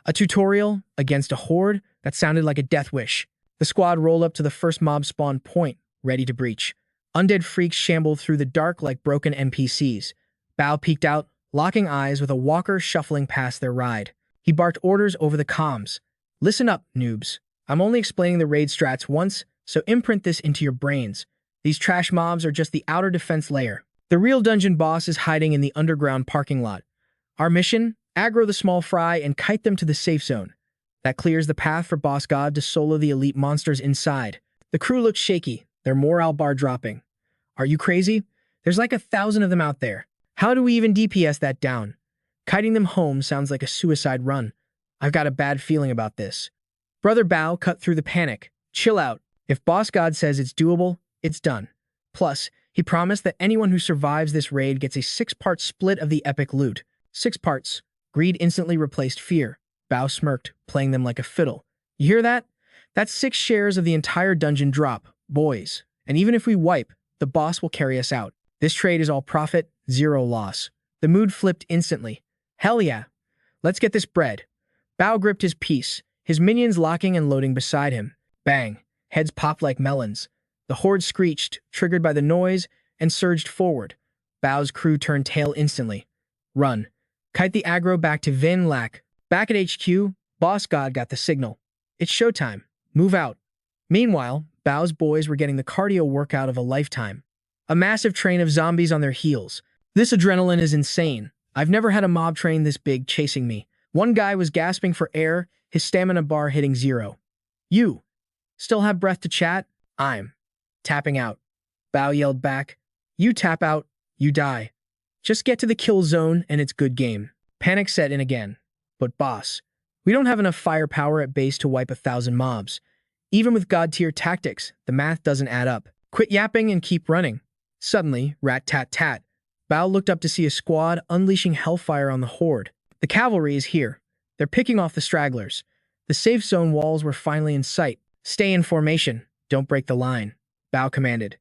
A tutorial against a horde? That sounded like a death wish. The squad rolled up to the first mob spawn point, ready to breach. Undead freaks shambled through the dark like broken NPCs. Bao peeked out, locking eyes with a walker shuffling past their ride. He barked orders over the comms. Listen up, noobs. I'm only explaining the raid strats once, so imprint this into your brains. These trash mobs are just the outer defense layer. The real dungeon boss is hiding in the underground parking lot. Our mission? Aggro the small fry and kite them to the safe zone. That clears the path for Boss God to solo the elite monsters inside. The crew looks shaky, their morale bar dropping. Are you crazy? There's like 1,000 of them out there. How do we even DPS that down? Kiting them home sounds like a suicide run. I've got a bad feeling about this. Brother Bao cut through the panic. Chill out. If Boss God says it's doable, it's done. Plus, he promised that anyone who survives this raid gets a 6-part split of the epic loot. 6 parts. Greed instantly replaced fear. Bao smirked, playing them like a fiddle. You hear that? That's 6 shares of the entire dungeon drop, boys. And even if we wipe, the boss will carry us out. This trade is all profit, 0 loss. The mood flipped instantly. Hell yeah. Let's get this bread. Bao gripped his piece, his minions locking and loading beside him. Bang. Heads popped like melons. The horde screeched, triggered by the noise, and surged forward. Bao's crew turned tail instantly. Run. Kite the aggro back to Vin Lac. Back at HQ, Boss God got the signal. It's showtime. Move out. Meanwhile, Bao's boys were getting the cardio workout of a lifetime. A massive train of zombies on their heels. This adrenaline is insane. I've never had a mob train this big chasing me. One guy was gasping for air, his stamina bar hitting 0. You. Still have breath to chat? I'm tapping out. Bao yelled back. You tap out, you die. Just get to the kill zone and it's good game. Panic set in again. But boss, we don't have enough firepower at base to wipe 1,000 mobs. Even with god-tier tactics, the math doesn't add up. Quit yapping and keep running. Suddenly, rat-tat-tat. Bao looked up to see a squad unleashing hellfire on the horde. The cavalry is here. They're picking off the stragglers. The safe zone walls were finally in sight. Stay in formation. Don't break the line. Bao commanded.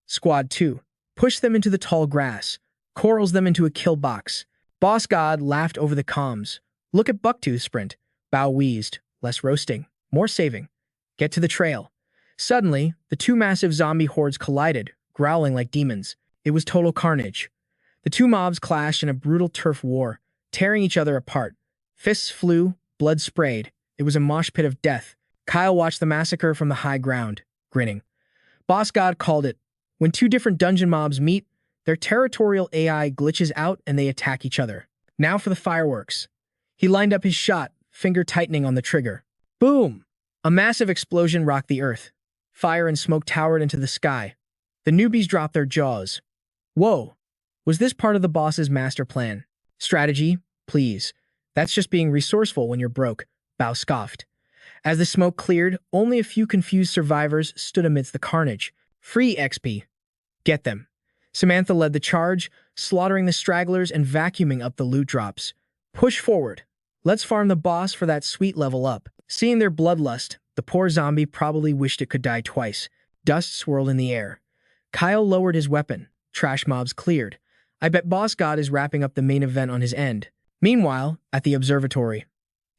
Squad 2. Push them into the tall grass. Corals them into a kill box. Boss God laughed over the comms. Look at Bucktooth sprint. Bao wheezed. Less roasting. More saving. Get to the trail. Suddenly, the 2 massive zombie hordes collided, growling like demons. It was total carnage. The 2 mobs clashed in a brutal turf war, tearing each other apart. Fists flew, blood sprayed. It was a mosh pit of death. Kyle watched the massacre from the high ground, grinning. Boss God called it. When 2 different dungeon mobs meet, their territorial AI glitches out and they attack each other. Now for the fireworks. He lined up his shot, finger tightening on the trigger. Boom! A massive explosion rocked the earth. Fire and smoke towered into the sky. The newbies dropped their jaws. Whoa! Was this part of the boss's master plan? Strategy? Please. That's just being resourceful when you're broke, Bao scoffed. As the smoke cleared, only a few confused survivors stood amidst the carnage. Free XP. Get them. Samantha led the charge, slaughtering the stragglers and vacuuming up the loot drops. Push forward. Let's farm the boss for that sweet level up. Seeing their bloodlust, the poor zombie probably wished it could die twice. Dust swirled in the air. Kyle lowered his weapon. Trash mobs cleared. I bet Boss God is wrapping up the main event on his end. Meanwhile, at the observatory,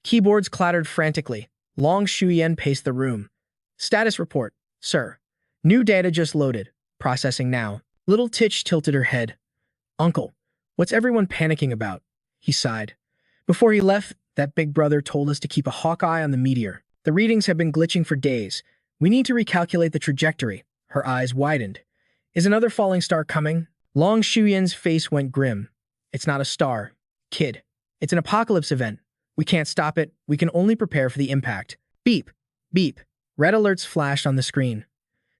keyboards clattered frantically. Long Shuyen paced the room. Status report, sir. New data just loaded. Processing now. Little Titch tilted her head. Uncle, what's everyone panicking about? He sighed. Before he left, that big brother told us to keep a hawk eye on the meteor. The readings have been glitching for days. We need to recalculate the trajectory. Her eyes widened. Is another falling star coming? Long Shuyen's face went grim. It's not a star, kid. It's an apocalypse event. We can't stop it. We can only prepare for the impact. Beep. Beep. Red alerts flashed on the screen.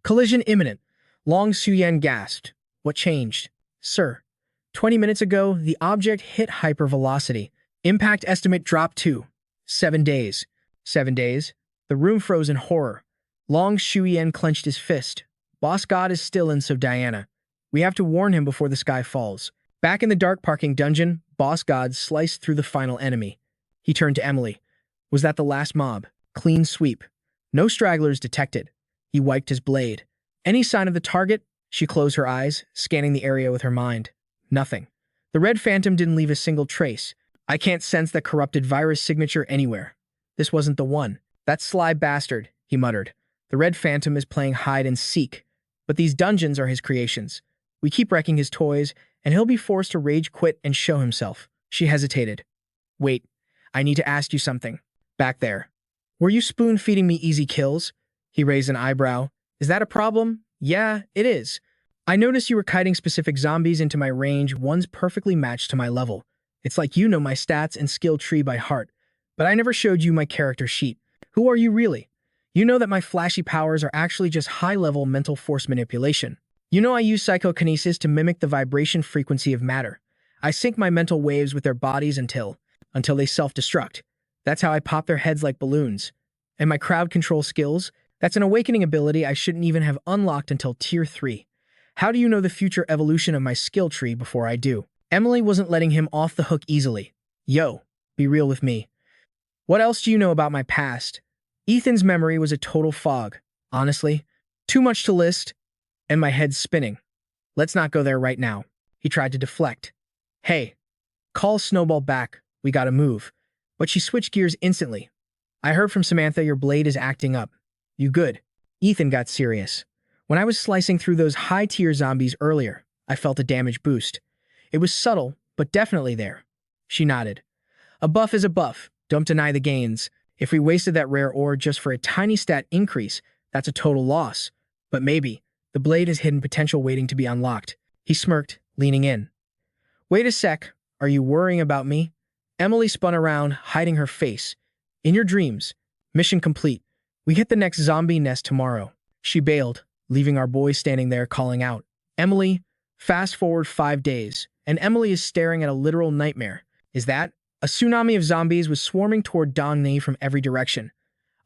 Collision imminent. Long Shuyen gasped. What changed? Sir. 20 minutes ago, the object hit hypervelocity. Impact estimate dropped to 7 days. 7 days? The room froze in horror. Long Shuyen clenched his fist. Boss God is still in Sodiana. We have to warn him before the sky falls. Back in the dark parking dungeon, Boss God sliced through the final enemy. He turned to Emily. Was that the last mob? Clean sweep. No stragglers detected. He wiped his blade. Any sign of the target? She closed her eyes, scanning the area with her mind. Nothing. The red phantom didn't leave a single trace. I can't sense that corrupted virus signature anywhere. This wasn't the one. That sly bastard, he muttered. The red phantom is playing hide and seek. But these dungeons are his creations. We keep wrecking his toys, and he'll be forced to rage quit and show himself. She hesitated. Wait, I need to ask you something. Back there. Were you spoon-feeding me easy kills? He raised an eyebrow. Is that a problem? Yeah, it is. I noticed you were kiting specific zombies into my range, one's perfectly matched to my level. It's like you know my stats and skill tree by heart. But I never showed you my character sheet. Who are you really? You know that my flashy powers are actually just high-level mental force manipulation. You know I use psychokinesis to mimic the vibration frequency of matter. I sync my mental waves with their bodies until they self-destruct. That's how I pop their heads like balloons. And my crowd control skills? That's an awakening ability I shouldn't even have unlocked until Tier 3. How do you know the future evolution of my skill tree before I do? Emily wasn't letting him off the hook easily. Yo, be real with me. What else do you know about my past? Ethan's memory was a total fog. Honestly, too much to list, and my head's spinning. Let's not go there right now. He tried to deflect. Hey, call Snowball back. We gotta move. But she switched gears instantly. I heard from Samantha your blade is acting up. You good? Ethan got serious. When I was slicing through those high-tier zombies earlier, I felt a damage boost. It was subtle, but definitely there. She nodded. A buff is a buff. Don't deny the gains. If we wasted that rare ore just for a tiny stat increase, that's a total loss. But maybe, the blade has hidden potential waiting to be unlocked. He smirked, leaning in. Wait a sec, are you worrying about me? Emily spun around, hiding her face. In your dreams. Mission complete. We hit the next zombie nest tomorrow. She bailed, leaving our boy standing there calling out. Emily, fast forward 5 days, and Emily is staring at a literal nightmare. Is that? A tsunami of zombies was swarming toward Dongni from every direction.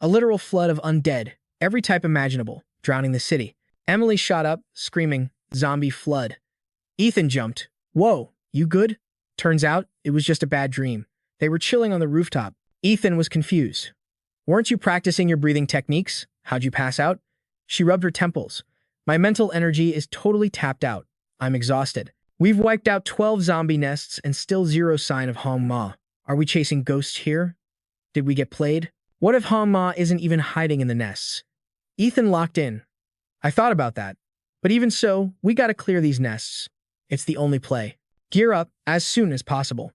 A literal flood of undead, every type imaginable, drowning the city. Emily shot up, screaming, zombie flood. Ethan jumped. Whoa, you good? Turns out, it was just a bad dream. They were chilling on the rooftop. Ethan was confused. Weren't you practicing your breathing techniques? How'd you pass out? She rubbed her temples. My mental energy is totally tapped out. I'm exhausted. We've wiped out 12 zombie nests and still zero sign of Hong Ma. Are we chasing ghosts here? Did we get played? What if Hong Ma isn't even hiding in the nests? Ethan locked in. I thought about that. But even so, we gotta clear these nests. It's the only play. Gear up as soon as possible.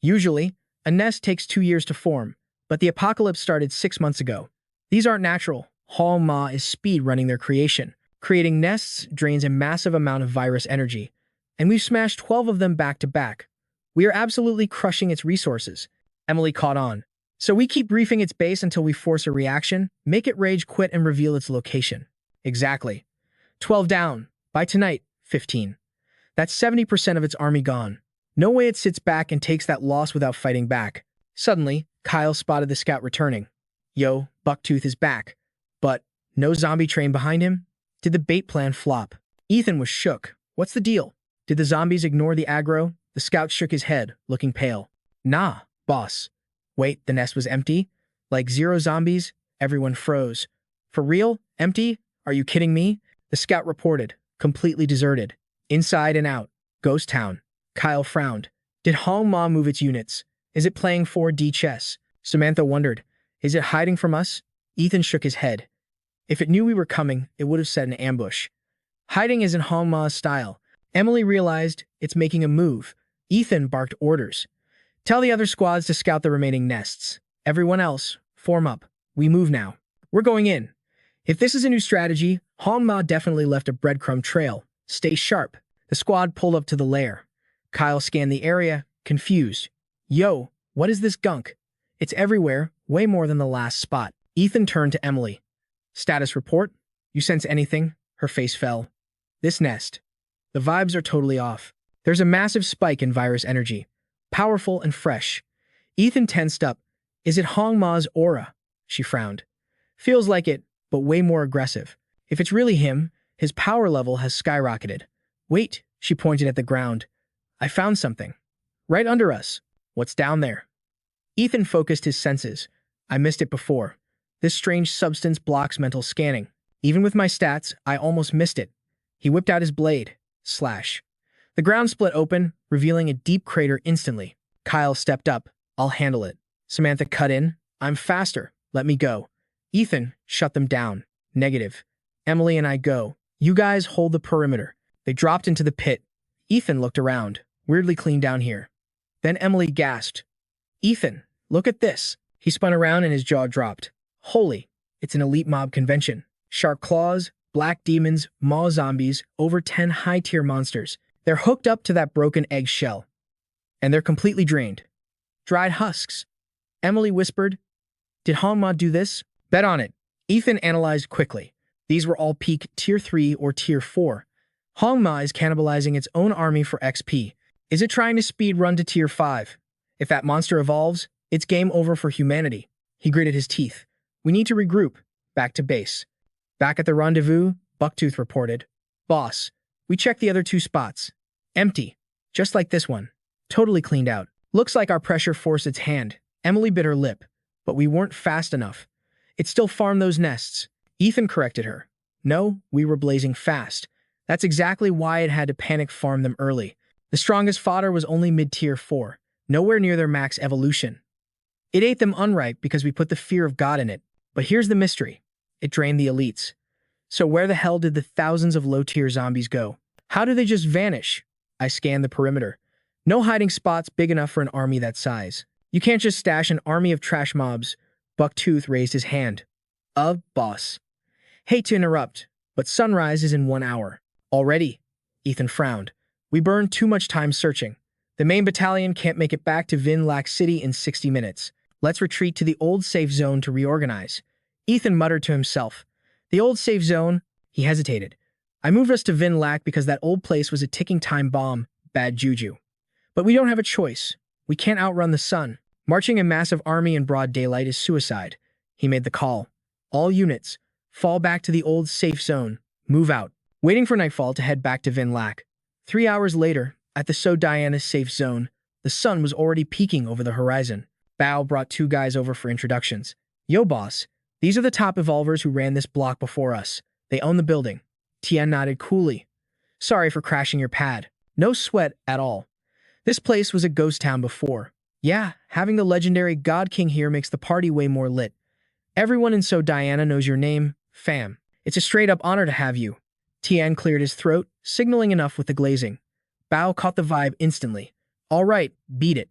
Usually, a nest takes 2 years to form, but the apocalypse started 6 months ago. These aren't natural. Hong Ma is speed running their creation. Creating nests drains a massive amount of virus energy, and we've smashed 12 of them back to back. We are absolutely crushing its resources. Emily caught on. So we keep briefing its base until we force a reaction, make it rage quit and reveal its location. Exactly. 12 down. By tonight, 15. That's 70% of its army gone. No way it sits back and takes that loss without fighting back. Suddenly, Kyle spotted the scout returning. Yo, Bucktooth is back. But, no zombie train behind him? Did the bait plan flop? Ethan was shook. What's the deal? Did the zombies ignore the aggro? The scout shook his head, looking pale. Nah, boss. Wait, the nest was empty? Like 0 zombies? Everyone froze. For real? Empty? Are you kidding me? The scout reported. Completely deserted. Inside and out. Ghost town. Kyle frowned. Did Hong Ma move its units? Is it playing 4D chess? Samantha wondered. Is it hiding from us? Ethan shook his head. If it knew we were coming, it would have set an ambush. Hiding isn't Hong Ma's style. Emily realized it's making a move. Ethan barked orders. Tell the other squads to scout the remaining nests. Everyone else, form up. We move now. We're going in. If this is a new strategy, Hong Ma definitely left a breadcrumb trail. Stay sharp. The squad pulled up to the lair. Kyle scanned the area, confused. Yo, what is this gunk? It's everywhere, way more than the last spot. Ethan turned to Emily. Status report? You sense anything? Her face fell. This nest. The vibes are totally off. There's a massive spike in virus energy. Powerful and fresh. Ethan tensed up. Is it Hong Ma's aura? She frowned. Feels like it, but way more aggressive. If it's really him, his power level has skyrocketed. Wait, she pointed at the ground. I found something. Right under us. What's down there? Ethan focused his senses. I missed it before. This strange substance blocks mental scanning. Even with my stats, I almost missed it. He whipped out his blade. Slash. The ground split open, revealing a deep crater instantly. Kyle stepped up. I'll handle it. Samantha cut in. I'm faster. Let me go. Ethan, shut them down. Negative. Emily and I go. You guys hold the perimeter. They dropped into the pit. Ethan looked around. Weirdly clean down here. Then Emily gasped. Ethan, look at this. He spun around and his jaw dropped. Holy, it's an elite mob convention. Shark claws, black demons, maw zombies, over 10 high-tier monsters. They're hooked up to that broken egg shell. And they're completely drained. Dried husks. Emily whispered. Did Hanma do this? Bet on it. Ethan analyzed quickly. These were all peak Tier 3 or Tier 4. Hongma is cannibalizing its own army for XP. Is it trying to speed run to Tier 5? If that monster evolves, it's game over for humanity. He gritted his teeth. We need to regroup. Back to base. Back at the rendezvous, Bucktooth reported. Boss, we checked the other 2 spots. Empty. Just like this one. Totally cleaned out. Looks like our pressure forced its hand. Emily bit her lip. But we weren't fast enough. It still farmed those nests. Ethan corrected her. No, we were blazing fast. That's exactly why it had to panic farm them early. The strongest fodder was only mid-tier 4, nowhere near their max evolution. It ate them unripe because we put the fear of God in it. But here's the mystery. It drained the elites. So where the hell did the thousands of low-tier zombies go? How do they just vanish? I scanned the perimeter. No hiding spots big enough for an army that size. You can't just stash an army of trash mobs. Bucktooth raised his hand. Boss. Hate to interrupt, but sunrise is in 1 hour. Already? Ethan frowned. We burned too much time searching. The main battalion can't make it back to Vin Lac City in 60 minutes. Let's retreat to the old safe zone to reorganize. Ethan muttered to himself. The old safe zone? He hesitated. I moved us to Vin Lac because that old place was a ticking time bomb. Bad juju. But we don't have a choice. We can't outrun the sun. Marching a massive army in broad daylight is suicide. He made the call. All units, fall back to the old safe zone. Move out. Waiting for nightfall to head back to Vin Lac. 3 hours later, at the So Diana's safe zone, the sun was already peeking over the horizon. Bao brought 2 guys over for introductions. Yo, boss. These are the top evolvers who ran this block before us. They own the building. Tian nodded coolly. Sorry for crashing your pad. No sweat at all. This place was a ghost town before. Yeah, having the legendary God King here makes the party way more lit. Everyone in So Diana knows your name, fam. It's a straight-up honor to have you. Tian cleared his throat, signaling enough with the glazing. Bao caught the vibe instantly. All right, beat it.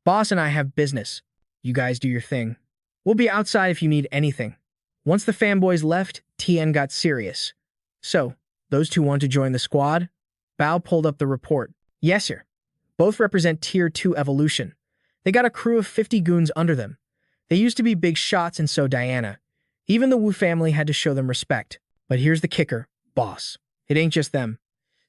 Boss and I have business. You guys do your thing. We'll be outside if you need anything. Once the fanboys left, Tian got serious. So, those 2 want to join the squad? Bao pulled up the report. Yes, sir. Both represent Tier 2 evolution. They got a crew of 50 goons under them. They used to be big shots in So Diana. Even the Wu family had to show them respect. But here's the kicker, boss. It ain't just them.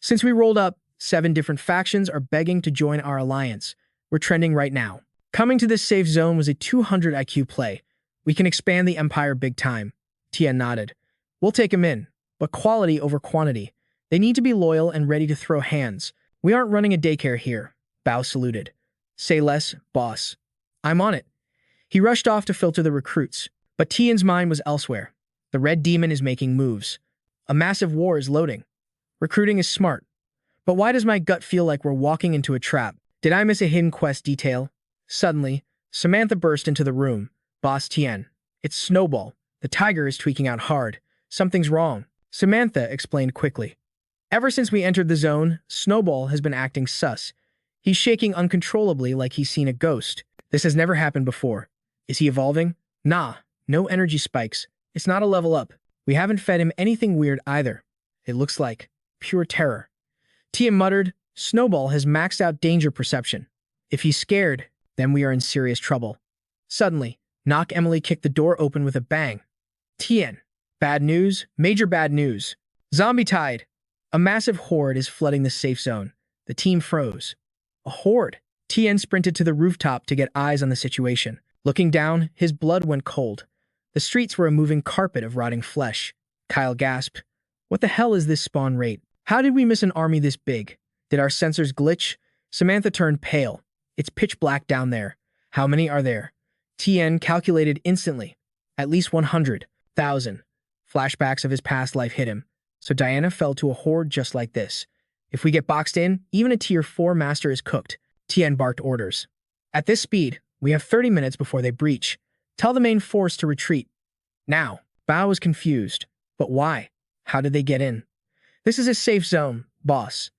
Since we rolled up, 7 different factions are begging to join our alliance. We're trending right now. Coming to this safe zone was a 200 IQ play. We can expand the empire big time. Tian nodded. We'll take them in, but quality over quantity. They need to be loyal and ready to throw hands. We aren't running a daycare here. Bao saluted. Say less, boss. I'm on it. He rushed off to filter the recruits, but Tian's mind was elsewhere. The Red Demon is making moves. A massive war is loading. Recruiting is smart. But why does my gut feel like we're walking into a trap? Did I miss a hidden quest detail? Suddenly, Samantha burst into the room. Boss Tian. It's Snowball. The tiger is tweaking out hard. Something's wrong. Samantha explained quickly. Ever since we entered the zone, Snowball has been acting sus. He's shaking uncontrollably like he's seen a ghost. This has never happened before. Is he evolving? Nah, no energy spikes. It's not a level up. We haven't fed him anything weird either. It looks like pure terror. Tia muttered, Snowball has maxed out danger perception. If he's scared, then we are in serious trouble. Suddenly, Emily kicked the door open with a bang. Tian. Bad news, major bad news. Zombie tide. A massive horde is flooding the safe zone. The team froze. A horde. Tian sprinted to the rooftop to get eyes on the situation. Looking down, his blood went cold. The streets were a moving carpet of rotting flesh. Kyle gasped. What the hell is this spawn rate? How did we miss an army this big? Did our sensors glitch? Samantha turned pale. It's pitch black down there. How many are there? Tian calculated instantly. At least 100,000. Flashbacks of his past life hit him. So Diana fell to a horde just like this. If we get boxed in, even a tier 4 master is cooked. Tian barked orders. At this speed, we have 30 minutes before they breach. Tell the main force to retreat. Now, Bao was confused. But why? How did they get in? This is a safe zone, boss.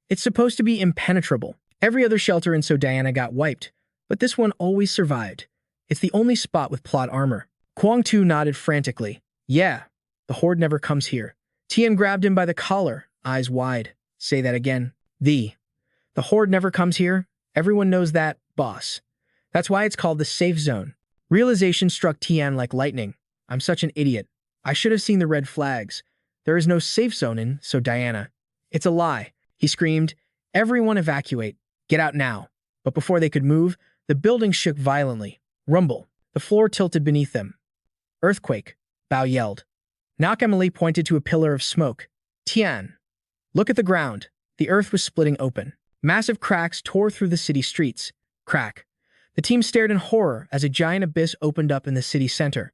It's supposed to be impenetrable. Every other shelter in So Diana got wiped, but this one always survived. It's the only spot with plot armor. Kwang Tu nodded frantically. Yeah, the horde never comes here. Tian grabbed him by the collar, eyes wide. Say that again. The horde never comes here. Everyone knows that, boss. That's why it's called the safe zone. Realization struck Tian like lightning. I'm such an idiot. I should have seen the red flags. There is no safe zone in, so Diana. It's a lie, he screamed. Everyone evacuate. Get out now. But before they could move, the building shook violently. Rumble. The floor tilted beneath them. Earthquake, Bao yelled. Knock Emily pointed to a pillar of smoke. Tian. Look at the ground. The earth was splitting open. Massive cracks tore through the city streets. Crack. The team stared in horror as a giant abyss opened up in the city center.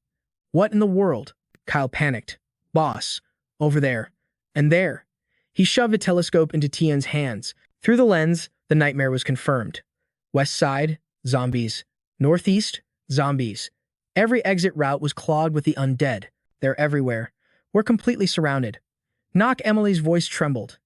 What in the world? Kyle panicked. Boss. Over there. And there. He shoved a telescope into Tian's hands. Through the lens, the nightmare was confirmed. West side, zombies. Northeast, zombies. Every exit route was clogged with the undead. They're everywhere. We're completely surrounded. Knock Emily's voice trembled.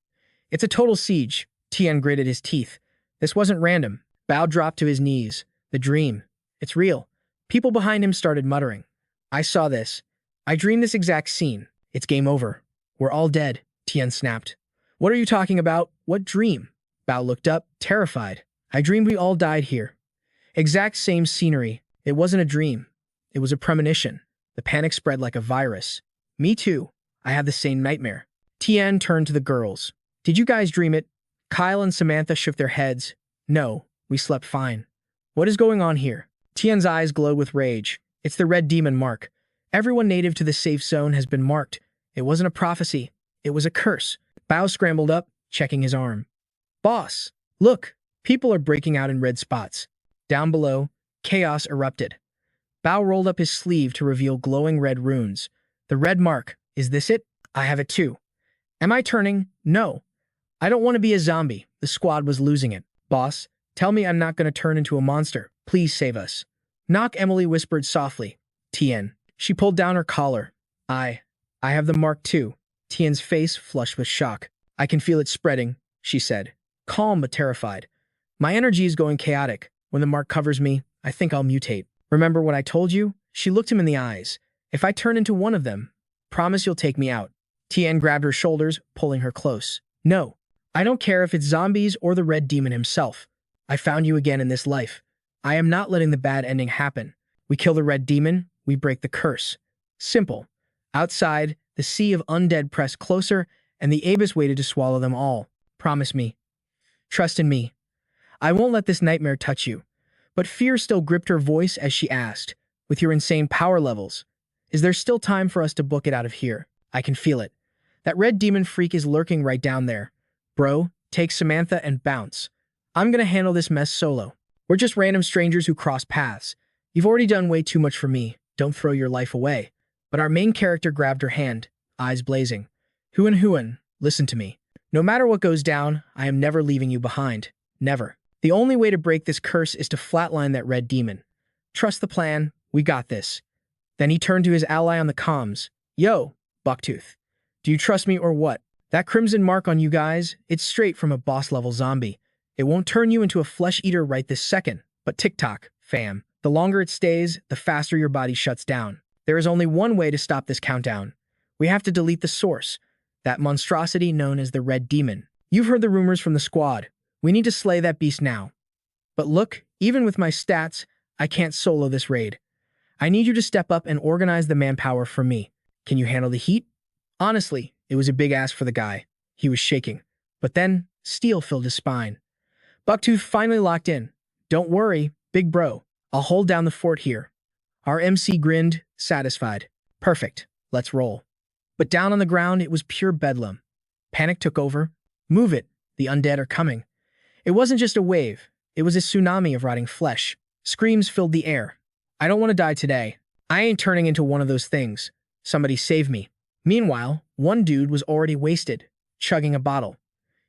It's a total siege. Tian gritted his teeth. This wasn't random. Bao dropped to his knees. The dream. It's real. People behind him started muttering. I saw this. I dreamed this exact scene. It's game over. We're all dead, Tian snapped. What are you talking about? What dream? Bao looked up, terrified. I dreamed we all died here. Exact same scenery. It wasn't a dream. It was a premonition. The panic spread like a virus. Me too. I had the same nightmare. Tian turned to the girls. Did you guys dream it? Kyle and Samantha shook their heads. No, we slept fine. What is going on here? Tian's eyes glowed with rage. It's the red demon mark. Everyone native to the safe zone has been marked. It wasn't a prophecy. It was a curse. Bao scrambled up, checking his arm. Boss, look, people are breaking out in red spots. Down below, chaos erupted. Bao rolled up his sleeve to reveal glowing red runes. The red mark. Is this it? I have it too. Am I turning? No. I don't want to be a zombie. The squad was losing it. Boss, tell me I'm not going to turn into a monster. Please save us. Knock Emily whispered softly. Tian. She pulled down her collar. I have the mark too. Tian's face flushed with shock. I can feel it spreading, she said. Calm but terrified. My energy is going chaotic. When the mark covers me, I think I'll mutate. Remember what I told you? She looked him in the eyes. If I turn into one of them, promise you'll take me out. Tian grabbed her shoulders, pulling her close. No, I don't care if it's zombies or the red demon himself. I found you again in this life. I am not letting the bad ending happen. We kill the red demon, we break the curse. Simple. Outside, the sea of undead pressed closer, and the abyss waited to swallow them all. Promise me. Trust in me. I won't let this nightmare touch you. But fear still gripped her voice as she asked, with your insane power levels, is there still time for us to book it out of here? I can feel it. That red demon freak is lurking right down there. Bro, take Samantha and bounce. I'm gonna handle this mess solo. We're just random strangers who cross paths. You've already done way too much for me. Don't throw your life away. But our main character grabbed her hand, eyes blazing. Huan, listen to me. No matter what goes down, I am never leaving you behind. Never. The only way to break this curse is to flatline that red demon. Trust the plan. We got this. Then he turned to his ally on the comms. Yo, Bucktooth. Do you trust me or what? That crimson mark on you guys, it's straight from a boss-level zombie. It won't turn you into a flesh-eater right this second. But tick-tock, fam. The longer it stays, the faster your body shuts down. There is only one way to stop this countdown. We have to delete the source. That monstrosity known as the Red Demon. You've heard the rumors from the squad. We need to slay that beast now. But look, even with my stats, I can't solo this raid. I need you to step up and organize the manpower for me. Can you handle the heat? Honestly, it was a big ask for the guy. He was shaking. But then, steel filled his spine. Bucktooth finally locked in. Don't worry, big bro. I'll hold down the fort here. Our MC grinned, satisfied. Perfect. Let's roll. But down on the ground, it was pure bedlam. Panic took over. Move it. The undead are coming. It wasn't just a wave. It was a tsunami of rotting flesh. Screams filled the air. I don't want to die today. I ain't turning into one of those things. Somebody save me. Meanwhile, one dude was already wasted, chugging a bottle.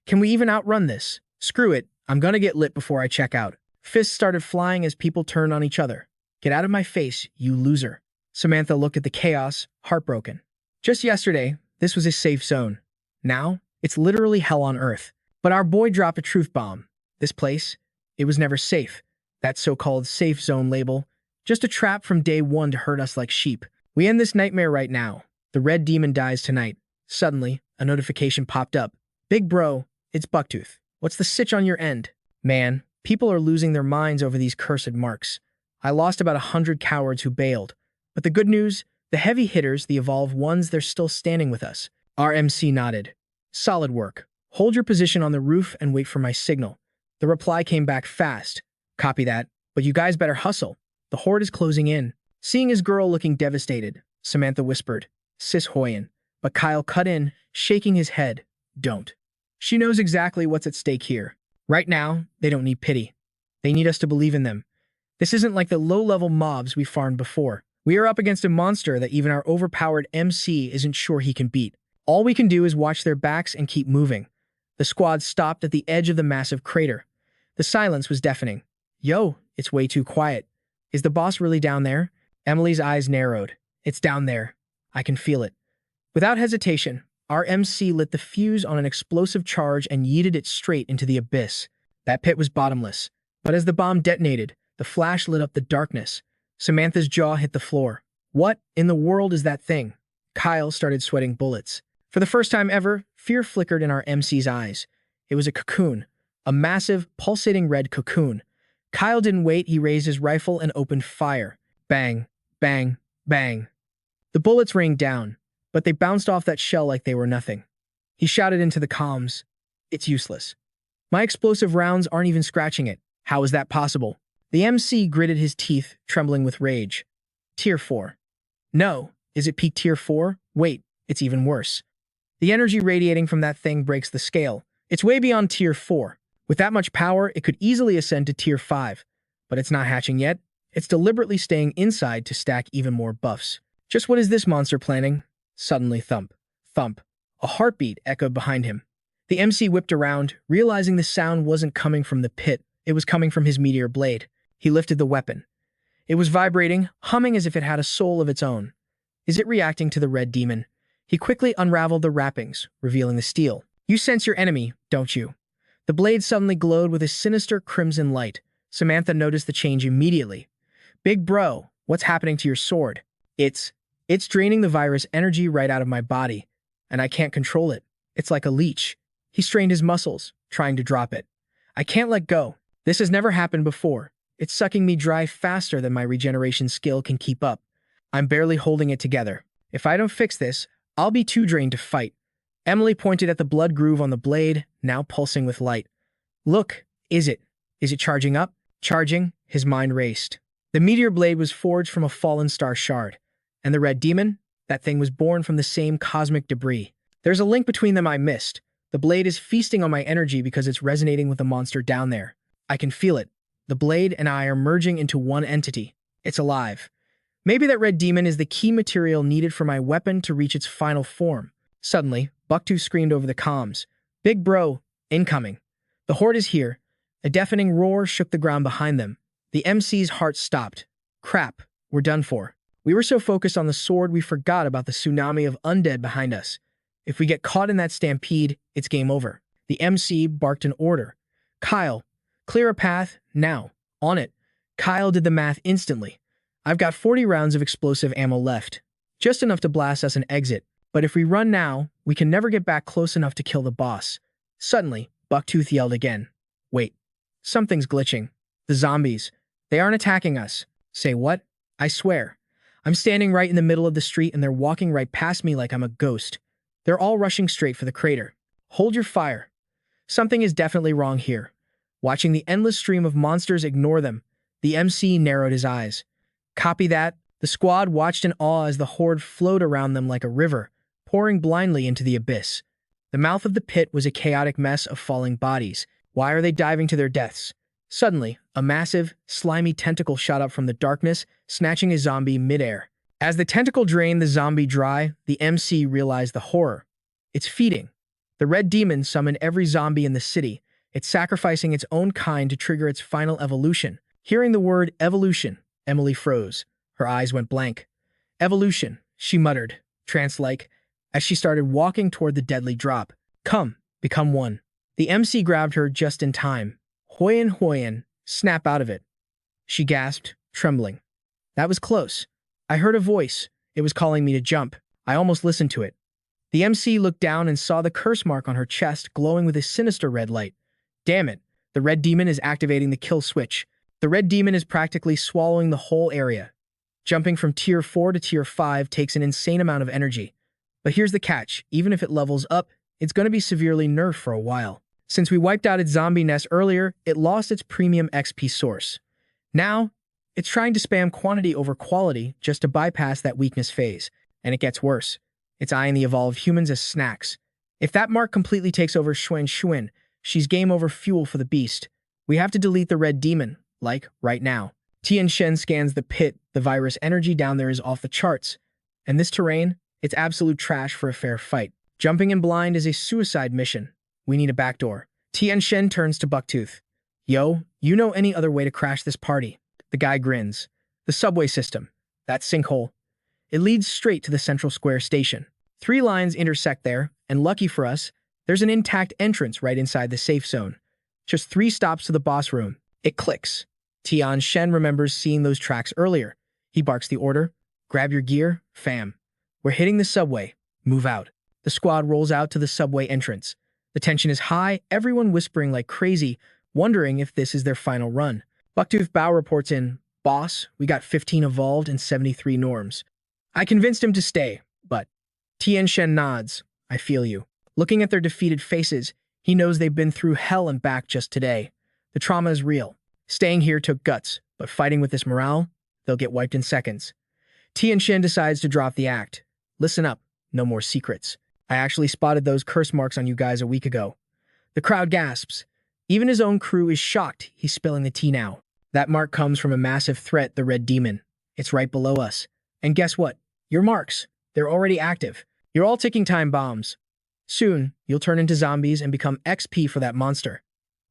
Can we even outrun this? Screw it. I'm gonna get lit before I check out. Fists started flying as people turned on each other. Get out of my face, you loser. Samantha looked at the chaos, heartbroken. Just yesterday, this was a safe zone. Now, it's literally hell on earth. But our boy dropped a truth bomb. This place, it was never safe. That so-called safe zone label, just a trap from day one to hurt us like sheep. We end this nightmare right now. The red demon dies tonight. Suddenly, a notification popped up. Big bro, it's Bucktooth. What's the sitch on your end? Man, people are losing their minds over these cursed marks. I lost about 100 cowards who bailed. But the good news, the heavy hitters, the evolved ones, they're still standing with us. Our MC nodded. Solid work. Hold your position on the roof and wait for my signal. The reply came back fast. Copy that. But you guys better hustle. The horde is closing in. Seeing his girl looking devastated, Samantha whispered, Sis Hoyen. But Kyle cut in, shaking his head. Don't. She knows exactly what's at stake here. Right now, they don't need pity. They need us to believe in them. This isn't like the low-level mobs we farmed before. We are up against a monster that even our overpowered MC isn't sure he can beat. All we can do is watch their backs and keep moving. The squad stopped at the edge of the massive crater. The silence was deafening. Yo, it's way too quiet. Is the boss really down there? Emily's eyes narrowed. It's down there. I can feel it. Without hesitation, our MC lit the fuse on an explosive charge and yeeted it straight into the abyss. That pit was bottomless. But as the bomb detonated, the flash lit up the darkness. Samantha's jaw hit the floor. What in the world is that thing? Kyle started sweating bullets. For the first time ever, fear flickered in our MC's eyes. It was a cocoon. A massive, pulsating red cocoon. Kyle didn't wait, he raised his rifle and opened fire. Bang, bang, bang. The bullets rained down, but they bounced off that shell like they were nothing. He shouted into the comms, It's useless. My explosive rounds aren't even scratching it. How is that possible? The MC gritted his teeth, trembling with rage. Tier 4. No, is it peak Tier 4? Wait, it's even worse. The energy radiating from that thing breaks the scale. It's way beyond Tier 4. With that much power, it could easily ascend to Tier 5. But it's not hatching yet. It's deliberately staying inside to stack even more buffs. Just what is this monster planning? Suddenly thump, thump. A heartbeat echoed behind him. The MC whipped around, realizing the sound wasn't coming from the pit. It was coming from his meteor blade. He lifted the weapon. It was vibrating, humming as if it had a soul of its own. Is it reacting to the red demon? He quickly unraveled the wrappings, revealing the steel. You sense your enemy, don't you? The blade suddenly glowed with a sinister crimson light. Samantha noticed the change immediately. Big bro, what's happening to your sword? It's draining the virus energy right out of my body, and I can't control it. It's like a leech. He strained his muscles, trying to drop it. I can't let go. This has never happened before. It's sucking me dry faster than my regeneration skill can keep up. I'm barely holding it together. If I don't fix this, I'll be too drained to fight. Emily pointed at the blood groove on the blade, now pulsing with light. Look, is it charging up? Charging? His mind raced. The meteor blade was forged from a fallen star shard. And the red demon? That thing was born from the same cosmic debris. There's a link between them I missed. The blade is feasting on my energy because it's resonating with the monster down there. I can feel it. The blade and I are merging into one entity. It's alive. Maybe that red demon is the key material needed for my weapon to reach its final form. Suddenly, Bucktooth screamed over the comms. Big bro, incoming. The horde is here. A deafening roar shook the ground behind them. The MC's heart stopped. Crap, we're done for. We were so focused on the sword we forgot about the tsunami of undead behind us. If we get caught in that stampede, it's game over. The MC barked an order. Kyle, clear a path, now. On it. Kyle did the math instantly. I've got 40 rounds of explosive ammo left. Just enough to blast us and exit. But if we run now, we can never get back close enough to kill the boss. Suddenly, Bucktooth yelled again. Wait. Something's glitching. The zombies. They aren't attacking us. Say what? I swear. I'm standing right in the middle of the street and they're walking right past me like I'm a ghost. They're all rushing straight for the crater. Hold your fire. Something is definitely wrong here. Watching the endless stream of monsters ignore them, the MC narrowed his eyes. Copy that. The squad watched in awe as the horde flowed around them like a river, pouring blindly into the abyss. The mouth of the pit was a chaotic mess of falling bodies. Why are they diving to their deaths? Suddenly, a massive, slimy tentacle shot up from the darkness, snatching a zombie midair. As the tentacle drained the zombie dry, the MC realized the horror. It's feeding. The red demon summoned every zombie in the city. It's sacrificing its own kind to trigger its final evolution. Hearing the word evolution, Emily froze. Her eyes went blank. Evolution, she muttered, trance-like, as she started walking toward the deadly drop. Come, become one. The MC grabbed her just in time. Hoyen, snap out of it. She gasped, trembling. That was close. I heard a voice. It was calling me to jump. I almost listened to it. The MC looked down and saw the curse mark on her chest glowing with a sinister red light. Damn it, the red demon is activating the kill switch. The red demon is practically swallowing the whole area. Jumping from tier 4 to tier 5 takes an insane amount of energy. But here's the catch, even if it levels up, it's going to be severely nerfed for a while. Since we wiped out its zombie nest earlier, it lost its premium XP source. Now, it's trying to spam quantity over quality just to bypass that weakness phase. And it gets worse. It's eyeing the evolved humans as snacks. If that mark completely takes over Xuan, she's game over fuel for the beast. We have to delete the red demon, like, right now. Tian Shen scans the pit. The virus energy down there is off the charts. And this terrain, it's absolute trash for a fair fight. Jumping in blind is a suicide mission. We need a backdoor. Tian Shen turns to Bucktooth. Yo, you know any other way to crash this party? The guy grins. The subway system. That sinkhole. It leads straight to the central square station. 3 lines intersect there, and lucky for us, there's an intact entrance right inside the safe zone. Just 3 stops to the boss room. It clicks. Tian Shen remembers seeing those tracks earlier. He barks the order. Grab your gear, fam. We're hitting the subway. Move out. The squad rolls out to the subway entrance. The tension is high, everyone whispering like crazy, wondering if this is their final run. Bucktooth Bao reports in, Boss, we got 15 evolved and 73 norms. I convinced him to stay, but Tian Shen nods. I feel you. Looking at their defeated faces, he knows they've been through hell and back just today. The trauma is real. Staying here took guts, but fighting with this morale, they'll get wiped in seconds. Tian Shen decides to drop the act. Listen up, no more secrets. I actually spotted those curse marks on you guys a week ago. The crowd gasps. Even his own crew is shocked he's spilling the tea now. That mark comes from a massive threat, the red demon. It's right below us. And guess what? Your marks. They're already active. You're all ticking time bombs. Soon, you'll turn into zombies and become XP for that monster.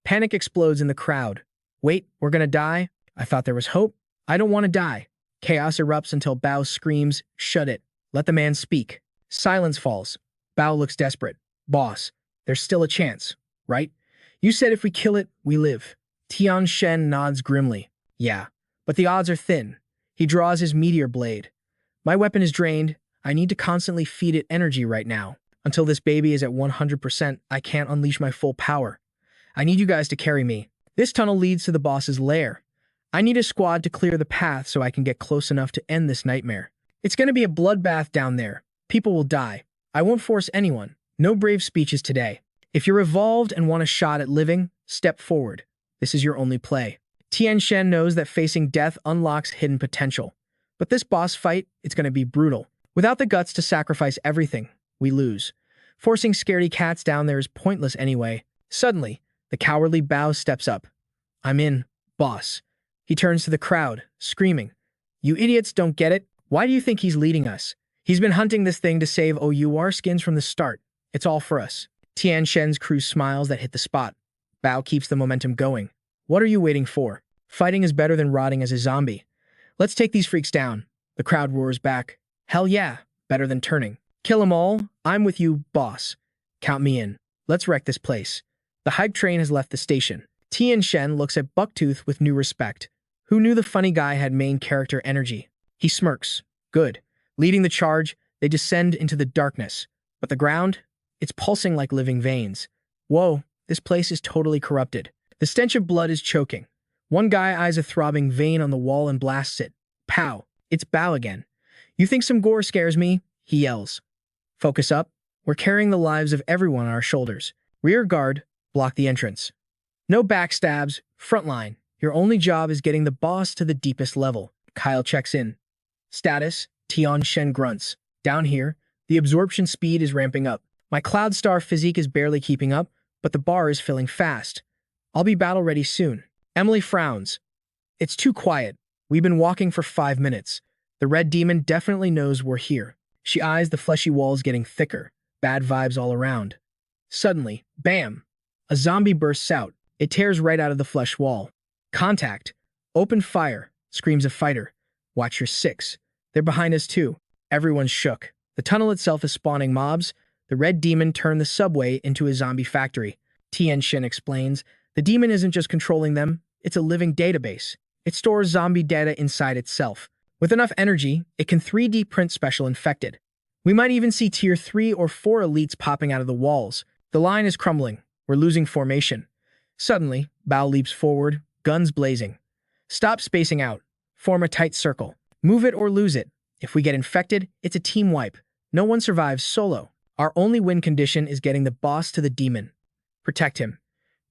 Panic explodes in the crowd. Wait, we're gonna die? I thought there was hope. I don't want to die. Chaos erupts until Bao screams, shut it. Let the man speak. Silence falls. Bao looks desperate. Boss, there's still a chance, right? You said if we kill it, we live. Tian Shen nods grimly. Yeah, but the odds are thin. He draws his meteor blade. My weapon is drained. I need to constantly feed it energy right now. Until this baby is at 100%, I can't unleash my full power. I need you guys to carry me. This tunnel leads to the boss's lair. I need a squad to clear the path so I can get close enough to end this nightmare. It's going to be a bloodbath down there. People will die. I won't force anyone. No brave speeches today. If you're evolved and want a shot at living, step forward. This is your only play. Tian Shen knows that facing death unlocks hidden potential. But this boss fight, it's going to be brutal. Without the guts to sacrifice everything, we lose. Forcing scaredy cats down there is pointless anyway. Suddenly, the cowardly Bao steps up. I'm in, boss. He turns to the crowd, screaming. You idiots don't get it? Why do you think he's leading us? He's been hunting this thing to save OUR skins from the start. It's all for us. Tian Shen's crew smiles that hit the spot. Bao keeps the momentum going. What are you waiting for? Fighting is better than rotting as a zombie. Let's take these freaks down. The crowd roars back. Hell yeah, better than turning. Kill 'em all. I'm with you, boss. Count me in. Let's wreck this place. The hype train has left the station. Tian Shen looks at Bucktooth with new respect. Who knew the funny guy had main character energy? He smirks. Good. Leading the charge, they descend into the darkness. But the ground? It's pulsing like living veins. Whoa, this place is totally corrupted. The stench of blood is choking. One guy eyes a throbbing vein on the wall and blasts it. Pow! It's Bao again. You think some gore scares me? He yells. Focus up. We're carrying the lives of everyone on our shoulders. Rear guard, block the entrance. No backstabs, frontline. Your only job is getting the boss to the deepest level. Kyle checks in. Status, Tian Shen grunts. Down here, the absorption speed is ramping up. My Cloud Star physique is barely keeping up, but the bar is filling fast. I'll be battle ready soon. Emily frowns. It's too quiet. We've been walking for 5 minutes. The red demon definitely knows we're here. She eyes the fleshy walls getting thicker. Bad vibes all around. Suddenly, bam! A zombie bursts out. It tears right out of the flesh wall. Contact. Open fire, screams a fighter. Watch your 6. They're behind us too. Everyone's shook. The tunnel itself is spawning mobs. The red demon turned the subway into a zombie factory. Tian Shen explains, the demon isn't just controlling them, it's a living database. It stores zombie data inside itself. With enough energy, it can 3D print special infected. We might even see tier 3 or 4 elites popping out of the walls. The line is crumbling. We're losing formation. Suddenly, Bao leaps forward, guns blazing. Stop spacing out. Form a tight circle. Move it or lose it. If we get infected, it's a team wipe. No one survives solo. Our only win condition is getting the boss to the demon. Protect him.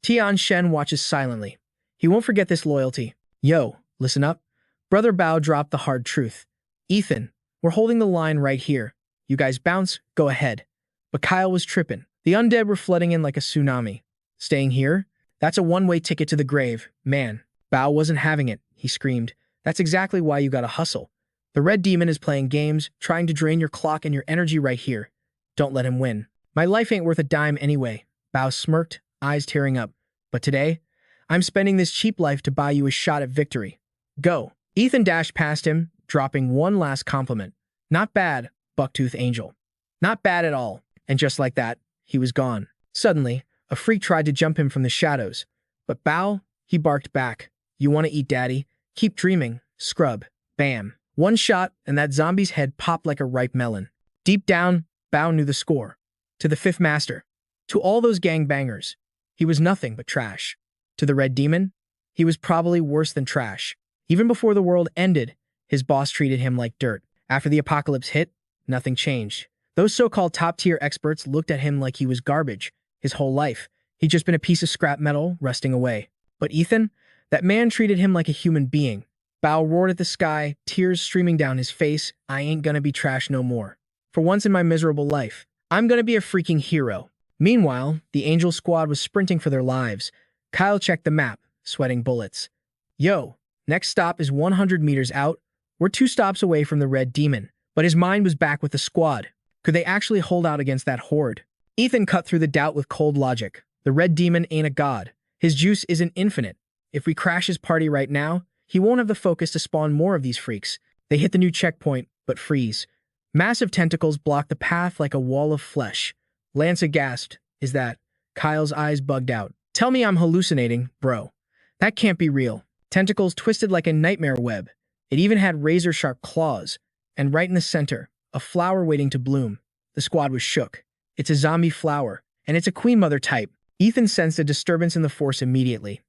Tian Shen watches silently. He won't forget this loyalty. Yo, listen up. Brother Bao dropped the hard truth. Ethan, we're holding the line right here. You guys bounce, go ahead. But Kyle was tripping. The undead were flooding in like a tsunami. Staying here? That's a one-way ticket to the grave. Man, Bao wasn't having it, he screamed. That's exactly why you gotta hustle. The red demon is playing games, trying to drain your clock and your energy right here. Don't let him win. My life ain't worth a dime anyway. Bao smirked, eyes tearing up. But today, I'm spending this cheap life to buy you a shot at victory. Go. Ethan dashed past him, dropping one last compliment. Not bad, Bucktooth Angel. Not bad at all. And just like that, he was gone. Suddenly, a freak tried to jump him from the shadows. But Bao, he barked back. You want to eat daddy? Keep dreaming, scrub. Bam. One shot, and that zombie's head popped like a ripe melon. Deep down, Bao knew the score. To the fifth master. To all those gangbangers, he was nothing but trash. To the red demon, he was probably worse than trash. Even before the world ended, his boss treated him like dirt. After the apocalypse hit, nothing changed. Those so-called top-tier experts looked at him like he was garbage. His whole life, he'd just been a piece of scrap metal rusting away. But Ethan, that man treated him like a human being. Bao roared at the sky, tears streaming down his face. I ain't gonna be trash no more. For once in my miserable life, I'm gonna be a freaking hero. Meanwhile, the Angel Squad was sprinting for their lives. Kyle checked the map, sweating bullets. Yo, next stop is 100 meters out. We're 2 stops away from the red demon. But his mind was back with the squad. Could they actually hold out against that horde? Ethan cut through the doubt with cold logic. The red demon ain't a god. His juice isn't infinite. If we crash his party right now, he won't have the focus to spawn more of these freaks. They hit the new checkpoint, but freeze. Massive tentacles blocked the path like a wall of flesh. Lanza gasped. Is that? Kyle's eyes bugged out. Tell me I'm hallucinating, bro. That can't be real. Tentacles twisted like a nightmare web. It even had razor-sharp claws. And right in the center, a flower waiting to bloom. The squad was shook. It's a zombie flower, and it's a Queen Mother type. Ethan sensed a disturbance in the force immediately.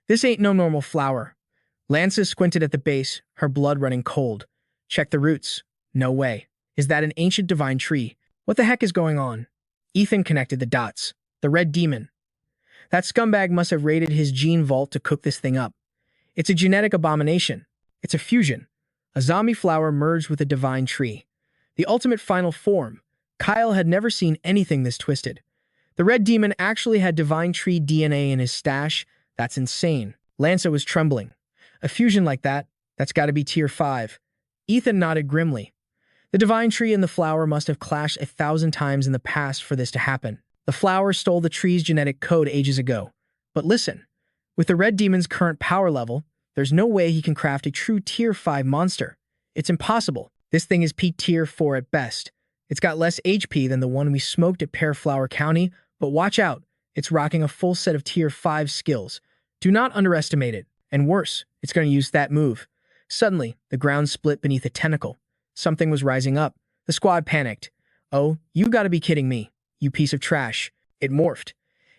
This ain't no normal flower. Lanza squinted at the base, her blood running cold. Check the roots. No way. Is that an ancient divine tree? What the heck is going on? Ethan connected the dots. The red demon. That scumbag must have raided his gene vault to cook this thing up. It's a genetic abomination. It's a fusion. A zombie flower merged with a divine tree. The ultimate final form. Kyle had never seen anything this twisted. The red demon actually had divine tree DNA in his stash. That's insane. Lanza was trembling. A fusion like that, that's gotta be tier 5. Ethan nodded grimly. The divine tree and the flower must have clashed 1,000 times in the past for this to happen. The flower stole the tree's genetic code ages ago. But listen, with the red demon's current power level, there's no way he can craft a true tier 5 monster. It's impossible. This thing is peak tier 4 at best. It's got less HP than the one we smoked at Pearflower County, but watch out, it's rocking a full set of tier 5 skills. Do not underestimate it. And worse, it's going to use that move. Suddenly, the ground split beneath a tentacle. Something was rising up. The squad panicked. Oh, you gotta be kidding me, you piece of trash. It morphed.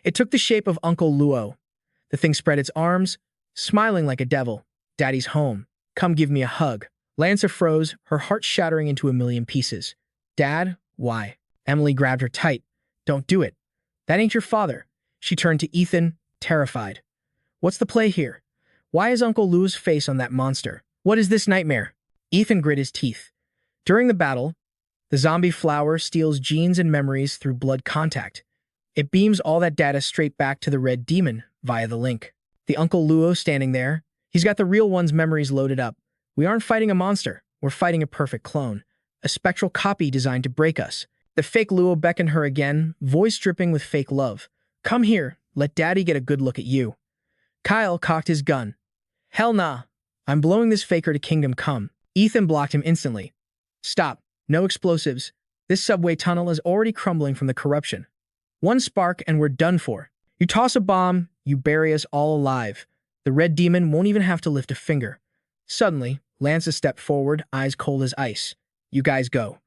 It took the shape of Uncle Luo. The thing spread its arms, smiling like a devil. Daddy's home. Come give me a hug. Lanza froze, her heart shattering into a million pieces. Dad? Why? Emily grabbed her tight. Don't do it. That ain't your father. She turned to Ethan, terrified. What's the play here? Why is Uncle Luo's face on that monster? What is this nightmare? Ethan grit his teeth. During the battle, the zombie flower steals genes and memories through blood contact. It beams all that data straight back to the red demon via the link. The Uncle Luo standing there, he's got the real one's memories loaded up. We aren't fighting a monster, we're fighting a perfect clone. A spectral copy designed to break us. The fake Luo beckoned her again, voice dripping with fake love. Come here, let Daddy get a good look at you. Kyle cocked his gun. Hell nah. I'm blowing this faker to kingdom come. Ethan blocked him instantly. Stop. No explosives. This subway tunnel is already crumbling from the corruption. One spark and we're done for. You toss a bomb, you bury us all alive. The red demon won't even have to lift a finger. Suddenly, Lanza stepped forward, eyes cold as ice. You guys go.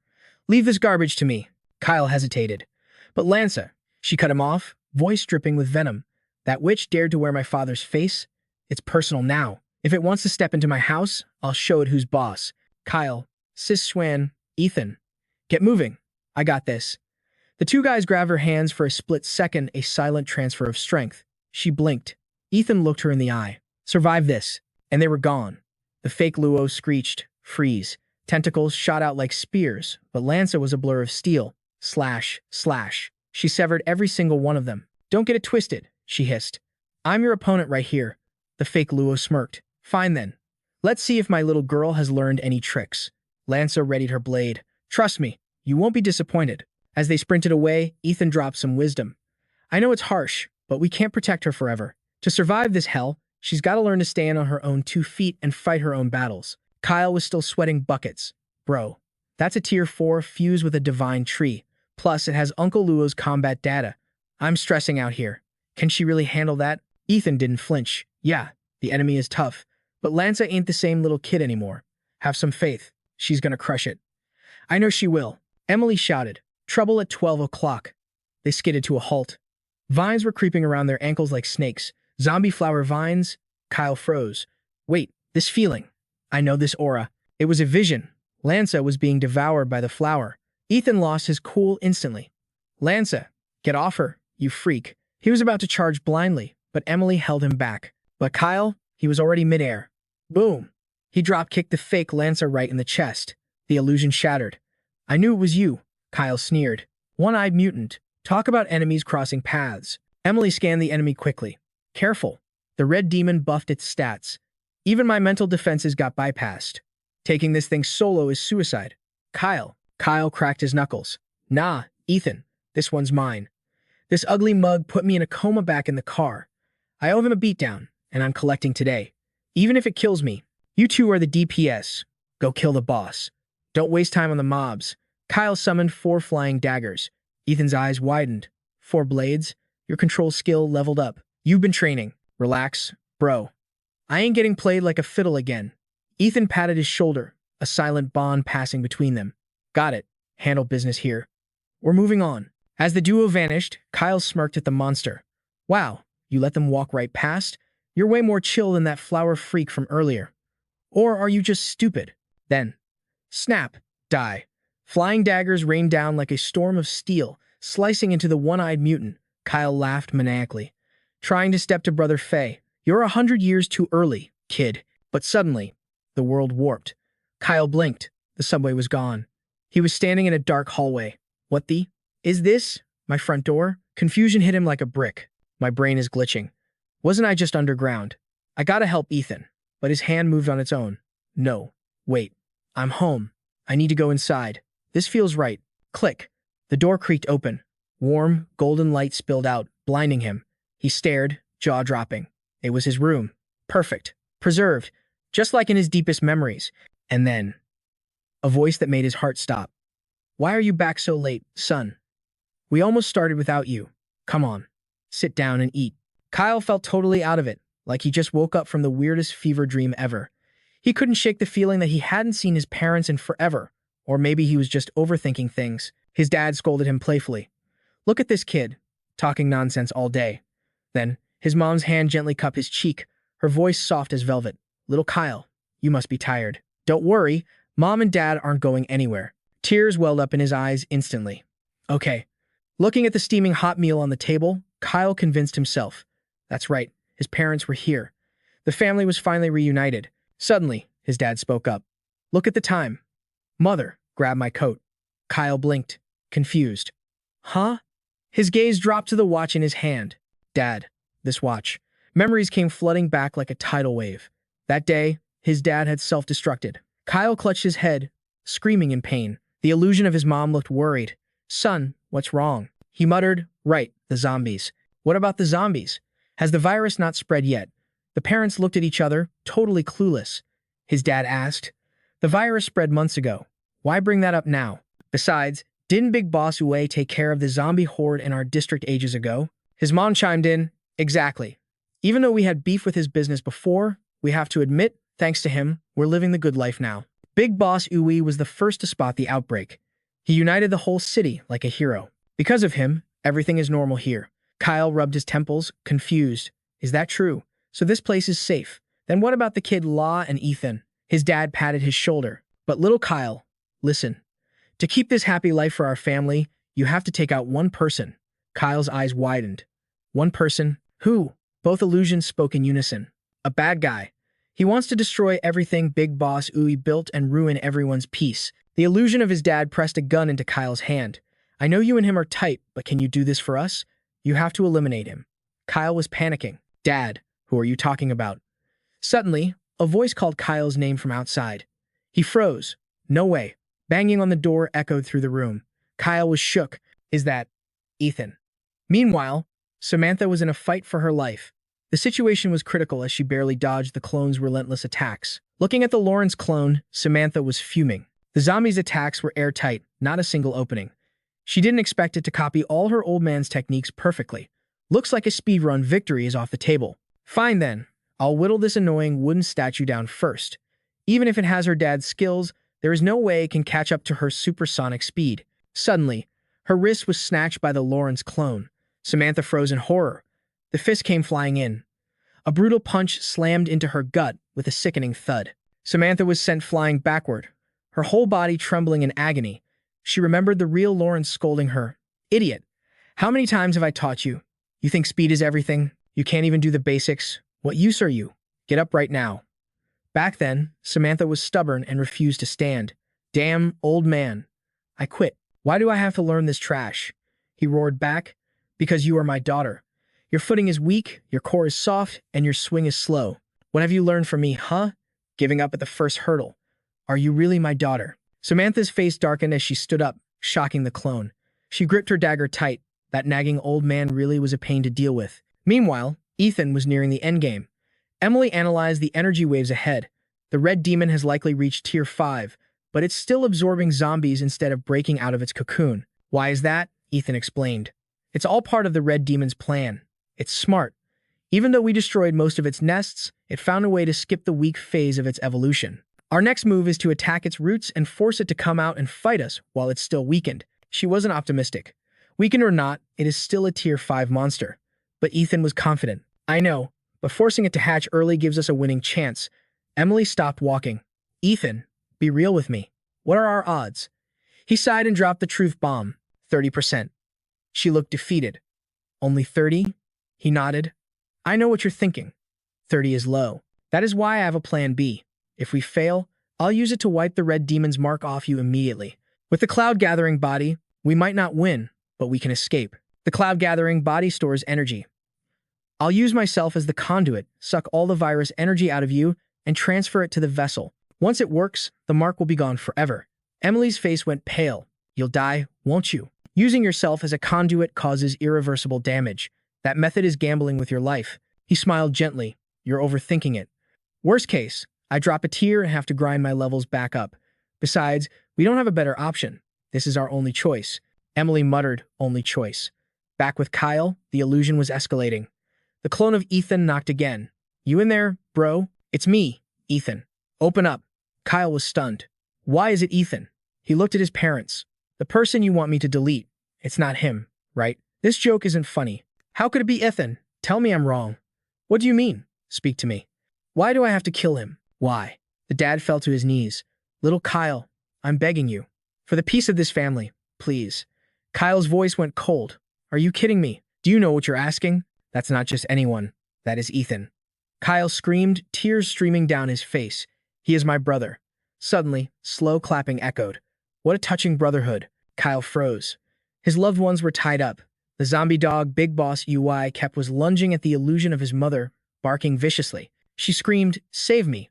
Leave this garbage to me. Kyle hesitated. But Lanza, she cut him off, voice dripping with venom. That witch dared to wear my father's face? It's personal now. If it wants to step into my house, I'll show it who's boss. Kyle, Sis Swan, Ethan. Get moving. I got this. The two guys grabbed her hands for a split second, a silent transfer of strength. She blinked. Ethan looked her in the eye. Survive this. And they were gone. The fake Luo screeched. Freeze. Tentacles shot out like spears, but Lanza was a blur of steel. Slash, slash. She severed every single one of them. Don't get it twisted, she hissed. I'm your opponent right here. The fake Luo smirked. Fine then. Let's see if my little girl has learned any tricks. Lanza readied her blade. Trust me, you won't be disappointed. As they sprinted away, Ethan dropped some wisdom. I know it's harsh, but we can't protect her forever. To survive this hell, she's got to learn to stand on her own 2 feet and fight her own battles. Kyle was still sweating buckets. Bro, that's a tier 4 fused with a divine tree. Plus, it has Uncle Luo's combat data. I'm stressing out here. Can she really handle that? Ethan didn't flinch. Yeah, the enemy is tough, but Lanza ain't the same little kid anymore. Have some faith. She's gonna crush it. I know she will. Emily shouted. Trouble at 12 o'clock. They skidded to a halt. Vines were creeping around their ankles like snakes. Zombie flower vines. Kyle froze. Wait, this feeling. I know this aura. It was a vision. Lanza was being devoured by the flower. Ethan lost his cool instantly. Lanza, get off her, you freak. He was about to charge blindly, but Emily held him back. But Kyle, he was already midair. Boom. He drop-kicked the fake Lanza right in the chest. The illusion shattered. I knew it was you, Kyle sneered. One-eyed mutant. Talk about enemies crossing paths. Emily scanned the enemy quickly. Careful. The red demon buffed its stats. Even my mental defenses got bypassed. Taking this thing solo is suicide. Kyle cracked his knuckles. Nah, Ethan, this one's mine. This ugly mug put me in a coma back in the car. I owe him a beatdown, and I'm collecting today. Even if it kills me, you two are the DPS. Go kill the boss. Don't waste time on the mobs. Kyle summoned 4 flying daggers. Ethan's eyes widened. 4 blades? Your control skill leveled up. You've been training. Relax, bro. I ain't getting played like a fiddle again. Ethan patted his shoulder, a silent bond passing between them. Got it. Handle business here. We're moving on. As the duo vanished, Kyle smirked at the monster. Wow, you let them walk right past? You're way more chill than that flower freak from earlier. Or are you just stupid? Then, snap, die. Flying daggers rained down like a storm of steel, slicing into the one-eyed mutant. Kyle laughed maniacally. Trying to step to Brother Faye. You're 100 years too early, kid. But suddenly, the world warped. Kyle blinked. The subway was gone. He was standing in a dark hallway. What the? Is this? My front door? Confusion hit him like a brick. My brain is glitching. Wasn't I just underground? I gotta help Ethan. But his hand moved on its own. No. Wait. I'm home. I need to go inside. This feels right. Click. The door creaked open. Warm, golden light spilled out, blinding him. He stared, jaw dropping. It was his room. Perfect. Preserved. Just like in his deepest memories. And then, a voice that made his heart stop. Why are you back so late, son? We almost started without you. Come on. Sit down and eat. Kyle felt totally out of it, like he just woke up from the weirdest fever dream ever. He couldn't shake the feeling that he hadn't seen his parents in forever. Or maybe he was just overthinking things. His dad scolded him playfully. Look at this kid, talking nonsense all day. Then, his mom's hand gently cupped his cheek, her voice soft as velvet. Little Kyle, you must be tired. Don't worry, Mom and Dad aren't going anywhere. Tears welled up in his eyes instantly. Okay. Looking at the steaming hot meal on the table, Kyle convinced himself. That's right, his parents were here. The family was finally reunited. Suddenly, his dad spoke up. Look at the time. Mother, grab my coat. Kyle blinked, confused. Huh? His gaze dropped to the watch in his hand. Dad, this watch. Memories came flooding back like a tidal wave. That day, his dad had self-destructed. Kyle clutched his head, screaming in pain. The illusion of his mom looked worried. Son, what's wrong? He muttered, right, the zombies. What about the zombies? Has the virus not spread yet? The parents looked at each other, totally clueless. His dad asked, the virus spread months ago. Why bring that up now? Besides, didn't Big Boss Uwe take care of the zombie horde in our district ages ago? His mom chimed in, exactly. Even though we had beef with his business before, we have to admit, thanks to him, we're living the good life now. Big Boss Uwe was the first to spot the outbreak. He united the whole city like a hero. Because of him, everything is normal here. Kyle rubbed his temples, confused. Is that true? So this place is safe. Then what about the kid La and Ethan? His dad patted his shoulder. But little Kyle, listen. To keep this happy life for our family, you have to take out one person. Kyle's eyes widened. One person? Who? Both illusions spoke in unison. A bad guy. He wants to destroy everything Big Boss Uwe built and ruin everyone's peace. The illusion of his dad pressed a gun into Kyle's hand. I know you and him are tight, but can you do this for us? You have to eliminate him. Kyle was panicking. Dad, who are you talking about? Suddenly, a voice called Kyle's name from outside. He froze. No way. Banging on the door echoed through the room. Kyle was shook. Is that Ethan? Meanwhile, Samantha was in a fight for her life. The situation was critical as she barely dodged the clone's relentless attacks. Looking at the Lawrence clone, Samantha was fuming. The zombie's attacks were airtight, not a single opening. She didn't expect it to copy all her old man's techniques perfectly. Looks like a speedrun victory is off the table. Fine then, I'll whittle this annoying wooden statue down first. Even if it has her dad's skills, there is no way it can catch up to her supersonic speed. Suddenly, her wrist was snatched by the Lawrence clone. Samantha froze in horror. The fist came flying in. A brutal punch slammed into her gut with a sickening thud. Samantha was sent flying backward, her whole body trembling in agony. She remembered the real Lawrence scolding her. Idiot! How many times have I taught you? You think speed is everything? You can't even do the basics? What use are you? Get up right now. Back then, Samantha was stubborn and refused to stand. Damn, old man. I quit. Why do I have to learn this trash? He roared back. Because you are my daughter. Your footing is weak, your core is soft, and your swing is slow. What have you learned from me, huh? Giving up at the first hurdle. Are you really my daughter? Samantha's face darkened as she stood up, shocking the clone. She gripped her dagger tight. That nagging old man really was a pain to deal with. Meanwhile, Ethan was nearing the endgame. Emily analyzed the energy waves ahead. The red demon has likely reached Tier 5, but it's still absorbing zombies instead of breaking out of its cocoon. Why is that? Ethan explained. It's all part of the red demon's plan. It's smart. Even though we destroyed most of its nests, it found a way to skip the weak phase of its evolution. Our next move is to attack its roots and force it to come out and fight us while it's still weakened. She wasn't optimistic. Weakened or not, it is still a Tier 5 monster. But Ethan was confident. I know, but forcing it to hatch early gives us a winning chance. Emily stopped walking. Ethan, be real with me. What are our odds? He sighed and dropped the truth bomb. 30%. She looked defeated. Only 30? He nodded. I know what you're thinking. 30 is low. That is why I have a plan B. If we fail, I'll use it to wipe the red demon's mark off you immediately. With the cloud-gathering body, we might not win, but we can escape. The cloud-gathering body stores energy. I'll use myself as the conduit, suck all the virus energy out of you, and transfer it to the vessel. Once it works, the mark will be gone forever. Emily's face went pale. You'll die, won't you? Using yourself as a conduit causes irreversible damage. That method is gambling with your life. He smiled gently. You're overthinking it. Worst case, I drop a tier and have to grind my levels back up. Besides, we don't have a better option. This is our only choice. Emily muttered, only choice. Back with Kyle, the illusion was escalating. The clone of Ethan knocked again. You in there, bro? It's me, Ethan. Open up. Kyle was stunned. Why is it Ethan? He looked at his parents. The person you want me to delete. It's not him, right? This joke isn't funny. How could it be Ethan? Tell me I'm wrong. What do you mean? Speak to me. Why do I have to kill him? Why? The dad fell to his knees. Little Kyle, I'm begging you. For the peace of this family, please. Kyle's voice went cold. Are you kidding me? Do you know what you're asking? That's not just anyone. That is Ethan. Kyle screamed, tears streaming down his face. He is my brother. Suddenly, slow clapping echoed. What a touching brotherhood. Kyle froze. His loved ones were tied up. The zombie dog Big Boss UI kept was lunging at the illusion of his mother, barking viciously. She screamed, save me.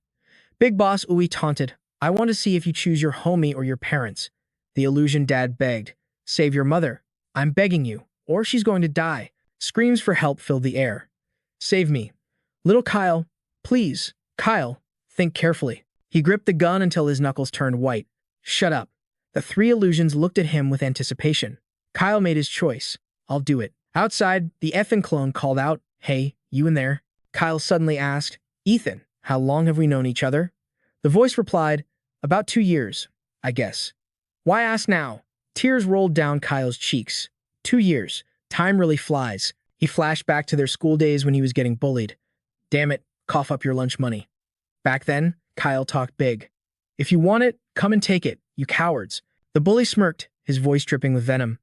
Big Boss UI taunted, I want to see if you choose your homie or your parents. The illusion dad begged, save your mother. I'm begging you, or she's going to die. Screams for help filled the air. Save me. Little Kyle, please. Kyle, think carefully. He gripped the gun until his knuckles turned white. Shut up. The three illusions looked at him with anticipation. Kyle made his choice. I'll do it. Outside, the effing clone called out, hey, you in there? Kyle suddenly asked, Ethan, how long have we known each other? The voice replied, about 2 years, I guess. Why ask now? Tears rolled down Kyle's cheeks. 2 years. Time really flies. He flashed back to their school days when he was getting bullied. Damn it, cough up your lunch money. Back then, Kyle talked big. If you want it, come and take it, you cowards. The bully smirked, his voice dripping with venom.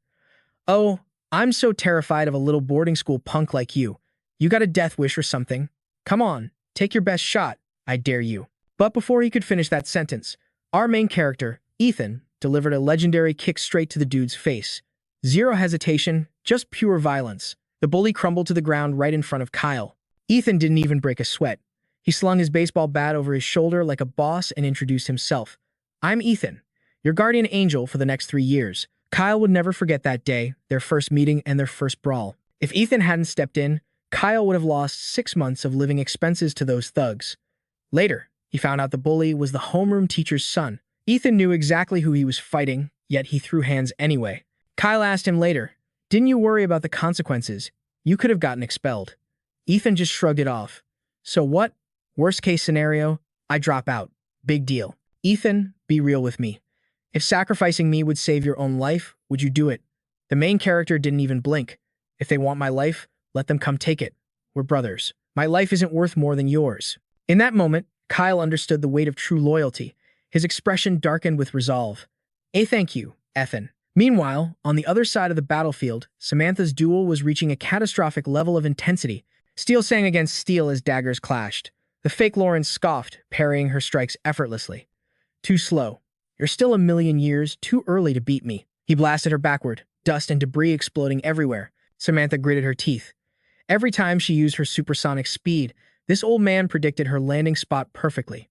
Oh, I'm so terrified of a little boarding school punk like you. You got a death wish or something? Come on, take your best shot, I dare you. But before he could finish that sentence, our main character, Ethan, delivered a legendary kick straight to the dude's face. Zero hesitation, just pure violence. The bully crumbled to the ground right in front of Kyle. Ethan didn't even break a sweat. He slung his baseball bat over his shoulder like a boss and introduced himself. I'm Ethan, your guardian angel for the next 3 years. Kyle would never forget that day, their first meeting and their first brawl. If Ethan hadn't stepped in, Kyle would have lost 6 months of living expenses to those thugs. Later, he found out the bully was the homeroom teacher's son. Ethan knew exactly who he was fighting, yet he threw hands anyway. Kyle asked him later, "Didn't you worry about the consequences? You could have gotten expelled." Ethan just shrugged it off. So what? Worst case scenario, I drop out. Big deal. Ethan, be real with me. If sacrificing me would save your own life, would you do it? The main character didn't even blink. If they want my life, let them come take it. We're brothers. My life isn't worth more than yours. In that moment, Kyle understood the weight of true loyalty. His expression darkened with resolve. Thank you, Ethan. Meanwhile, on the other side of the battlefield, Samantha's duel was reaching a catastrophic level of intensity. Steel sang against steel as daggers clashed. The fake Lauren scoffed, parrying her strikes effortlessly. Too slow. You're still a million years too early to beat me. He blasted her backward, dust and debris exploding everywhere. Samantha gritted her teeth. Every time she used her supersonic speed, this old man predicted her landing spot perfectly.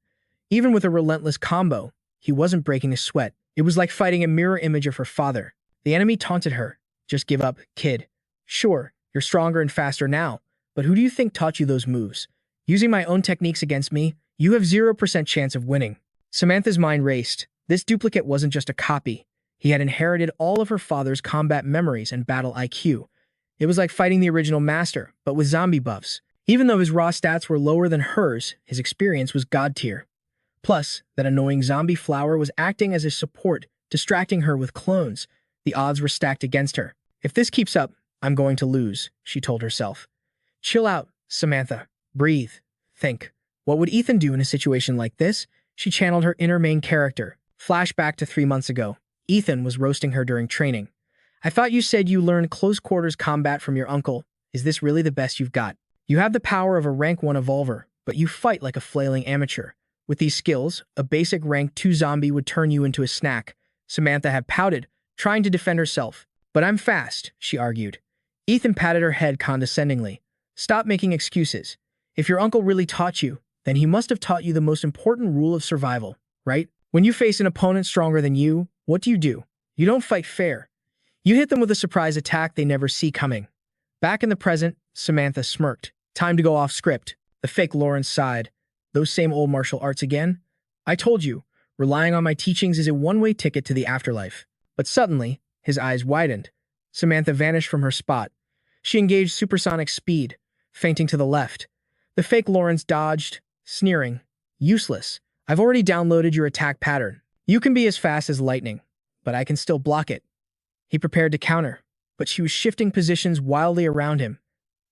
Even with a relentless combo, he wasn't breaking a sweat. It was like fighting a mirror image of her father. The enemy taunted her. Just give up, kid. Sure, you're stronger and faster now, but who do you think taught you those moves? Using my own techniques against me, you have 0% chance of winning. Samantha's mind raced. This duplicate wasn't just a copy. He had inherited all of her father's combat memories and battle IQ. It was like fighting the original master, but with zombie buffs. Even though his raw stats were lower than hers, his experience was god tier. Plus, that annoying zombie flower was acting as a support, distracting her with clones. The odds were stacked against her. If this keeps up, I'm going to lose, she told herself. Chill out, Samantha. Breathe. Think. What would Ethan do in a situation like this? She channeled her inner main character. Flashback to 3 months ago. Ethan was roasting her during training. I thought you said you learned close quarters combat from your uncle. Is this really the best you've got? You have the power of a rank 1 evolver, but you fight like a flailing amateur. With these skills, a basic rank 2 zombie would turn you into a snack. Samantha had pouted, trying to defend herself. But I'm fast, she argued. Ethan patted her head condescendingly. Stop making excuses. If your uncle really taught you, then he must have taught you the most important rule of survival, right? When you face an opponent stronger than you, what do? You don't fight fair. You hit them with a surprise attack they never see coming. Back in the present, Samantha smirked. Time to go off script. The fake Lawrence sighed. Those same old martial arts again? I told you, relying on my teachings is a one-way ticket to the afterlife. But suddenly, his eyes widened. Samantha vanished from her spot. She engaged supersonic speed, feinting to the left. The fake Lawrence dodged, sneering. Useless. I've already downloaded your attack pattern. You can be as fast as lightning, but I can still block it. He prepared to counter, but she was shifting positions wildly around him.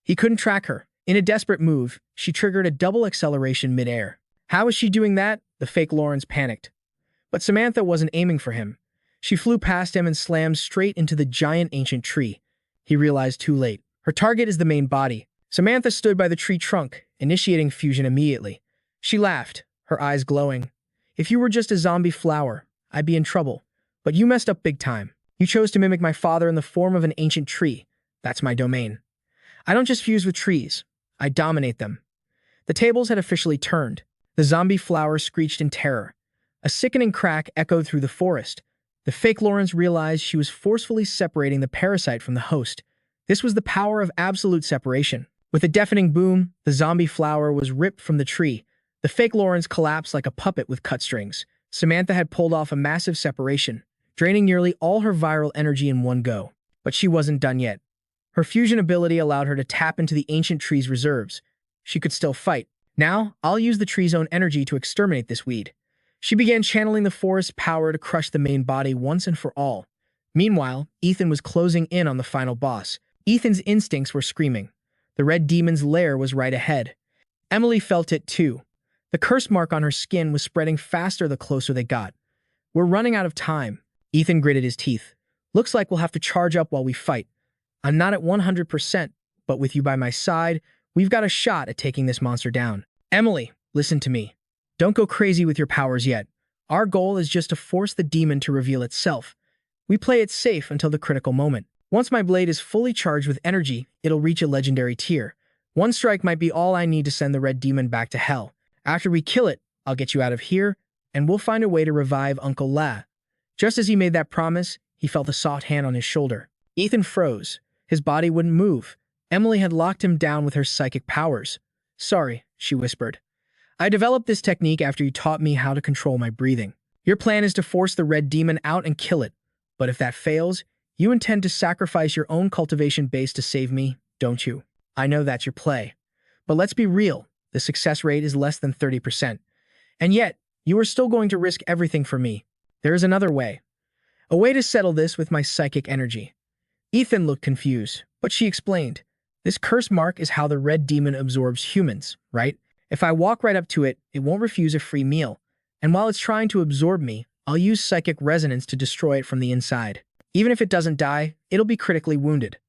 He couldn't track her. In a desperate move, she triggered a double acceleration midair. How was she doing that? The fake Lawrence panicked. But Samantha wasn't aiming for him. She flew past him and slammed straight into the giant ancient tree. He realized too late. Her target is the main body. Samantha stood by the tree trunk, initiating fusion immediately. She laughed, her eyes glowing. If you were just a zombie flower, I'd be in trouble. But you messed up big time. You chose to mimic my father in the form of an ancient tree. That's my domain. I don't just fuse with trees. I dominate them. The tables had officially turned. The zombie flower screeched in terror. A sickening crack echoed through the forest. The fake Lawrence realized she was forcefully separating the parasite from the host. This was the power of absolute separation. With a deafening boom, the zombie flower was ripped from the tree. The fake Lawrence collapsed like a puppet with cut strings. Samantha had pulled off a massive separation, draining nearly all her viral energy in one go. But she wasn't done yet. Her fusion ability allowed her to tap into the ancient tree's reserves. She could still fight. Now, I'll use the tree's own energy to exterminate this weed. She began channeling the forest's power to crush the main body once and for all. Meanwhile, Ethan was closing in on the final boss. Ethan's instincts were screaming. The red demon's lair was right ahead. Emily felt it too. The curse mark on her skin was spreading faster the closer they got. We're running out of time. Ethan gritted his teeth. Looks like we'll have to charge up while we fight. I'm not at 100%, but with you by my side, we've got a shot at taking this monster down. Emily, listen to me. Don't go crazy with your powers yet. Our goal is just to force the demon to reveal itself. We play it safe until the critical moment. Once my blade is fully charged with energy, it'll reach a legendary tier. One strike might be all I need to send the red demon back to hell. After we kill it, I'll get you out of here, and we'll find a way to revive Uncle La. Just as he made that promise, he felt a soft hand on his shoulder. Ethan froze. His body wouldn't move. Emily had locked him down with her psychic powers. Sorry, she whispered. I developed this technique after you taught me how to control my breathing. Your plan is to force the red demon out and kill it. But if that fails, you intend to sacrifice your own cultivation base to save me, don't you? I know that's your play. But let's be real. The success rate is less than 30%. And yet, you are still going to risk everything for me. There is another way. A way to settle this with my psychic energy. Ethan looked confused, but she explained. This curse mark is how the red demon absorbs humans, right? If I walk right up to it, it won't refuse a free meal. And while it's trying to absorb me, I'll use psychic resonance to destroy it from the inside. Even if it doesn't die, it'll be critically wounded.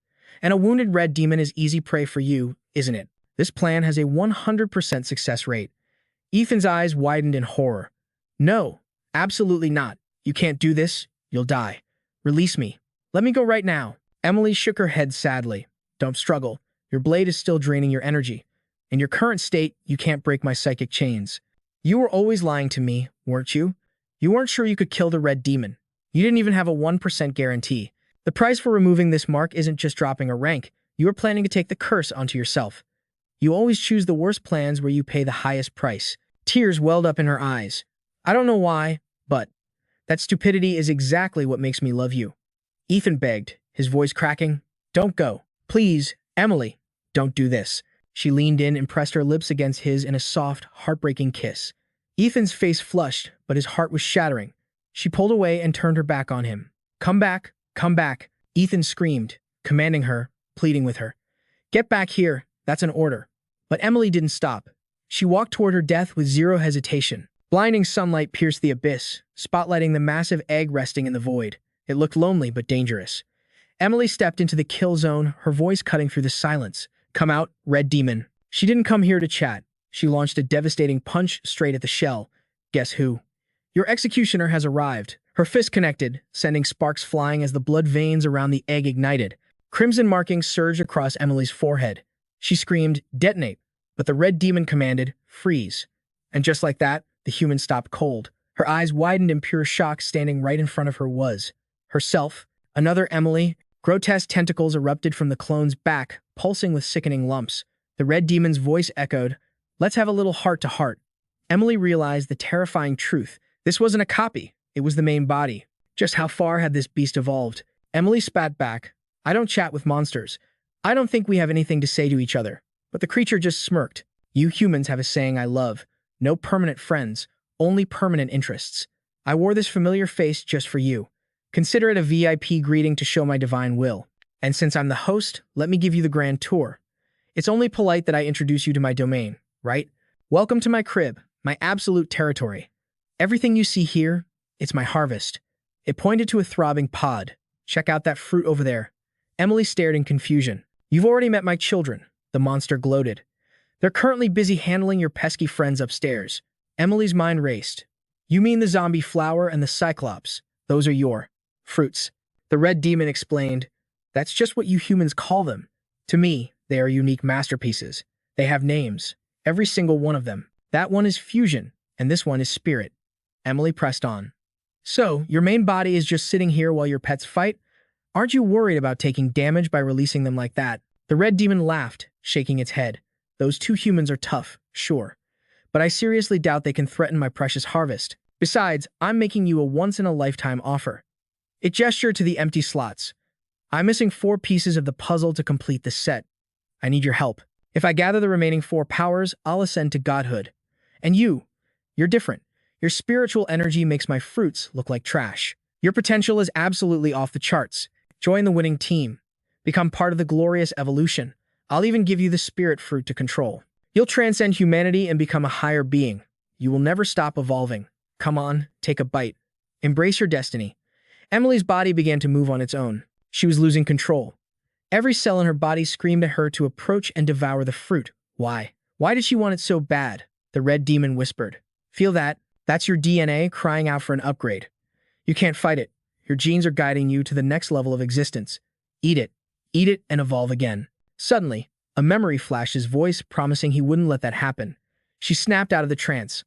And a wounded red demon is easy prey for you, isn't it? This plan has a 100% success rate. Ethan's eyes widened in horror. No, absolutely not. You can't do this. You'll die. Release me. Let me go right now. Emily shook her head sadly. Don't struggle. Your blade is still draining your energy. In your current state, you can't break my psychic chains. You were always lying to me, weren't you? You weren't sure you could kill the red demon. You didn't even have a 1% guarantee. The price for removing this mark isn't just dropping a rank. You are planning to take the curse onto yourself. You always choose the worst plans where you pay the highest price. Tears welled up in her eyes. I don't know why, but that stupidity is exactly what makes me love you. Ethan begged, his voice cracking. Don't go. Please, Emily, don't do this. She leaned in and pressed her lips against his in a soft, heartbreaking kiss. Ethan's face flushed, but his heart was shattering. She pulled away and turned her back on him. Come back, come back, Ethan screamed, commanding her, pleading with her. Get back here, that's an order. But Emily didn't stop. She walked toward her death with zero hesitation. Blinding sunlight pierced the abyss, spotlighting the massive egg resting in the void. It looked lonely but dangerous. Emily stepped into the kill zone, her voice cutting through the silence. Come out, red demon. She didn't come here to chat. She launched a devastating punch straight at the shell. Guess who? Your executioner has arrived. Her fist connected, sending sparks flying as the blood veins around the egg ignited. Crimson markings surged across Emily's forehead. She screamed, detonate, but the red demon commanded, freeze. And just like that, the human stopped cold. Her eyes widened in pure shock. Standing right in front of her was herself, another Emily. Grotesque tentacles erupted from the clone's back, pulsing with sickening lumps. The red demon's voice echoed, let's have a little heart-to-heart. Emily realized the terrifying truth. This wasn't a copy. It was the main body. Just how far had this beast evolved? Emily spat back. I don't chat with monsters. I don't think we have anything to say to each other. But the creature just smirked. You humans have a saying I love. No permanent friends, only permanent interests. I wore this familiar face just for you. Consider it a VIP greeting to show my divine will. And since I'm the host, let me give you the grand tour. It's only polite that I introduce you to my domain, right? Welcome to my crib, my absolute territory. Everything you see here, it's my harvest. It pointed to a throbbing pod. Check out that fruit over there. Emily stared in confusion. You've already met my children, the monster gloated. They're currently busy handling your pesky friends upstairs. Emily's mind raced. You mean the zombie flower and the cyclops? Those are your fruits. The red demon explained. That's just what you humans call them. To me, they are unique masterpieces. They have names, every single one of them. That one is fusion, and this one is spirit. Emily pressed on. So, your main body is just sitting here while your pets fight? Aren't you worried about taking damage by releasing them like that? The red demon laughed, shaking its head. Those two humans are tough, sure. But I seriously doubt they can threaten my precious harvest. Besides, I'm making you a once-in-a-lifetime offer. It gestured to the empty slots. I'm missing 4 pieces of the puzzle to complete the set. I need your help. If I gather the remaining 4 powers, I'll ascend to godhood. And you're different. Your spiritual energy makes my fruits look like trash. Your potential is absolutely off the charts. Join the winning team. Become part of the glorious evolution. I'll even give you the spirit fruit to control. You'll transcend humanity and become a higher being. You will never stop evolving. Come on, take a bite. Embrace your destiny. Emily's body began to move on its own. She was losing control. Every cell in her body screamed at her to approach and devour the fruit. Why? Why did she want it so bad? The red demon whispered. Feel that? That's your DNA crying out for an upgrade. You can't fight it. Your genes are guiding you to the next level of existence. Eat it, and evolve again. Suddenly, a memory flashed his voice, promising he wouldn't let that happen. She snapped out of the trance.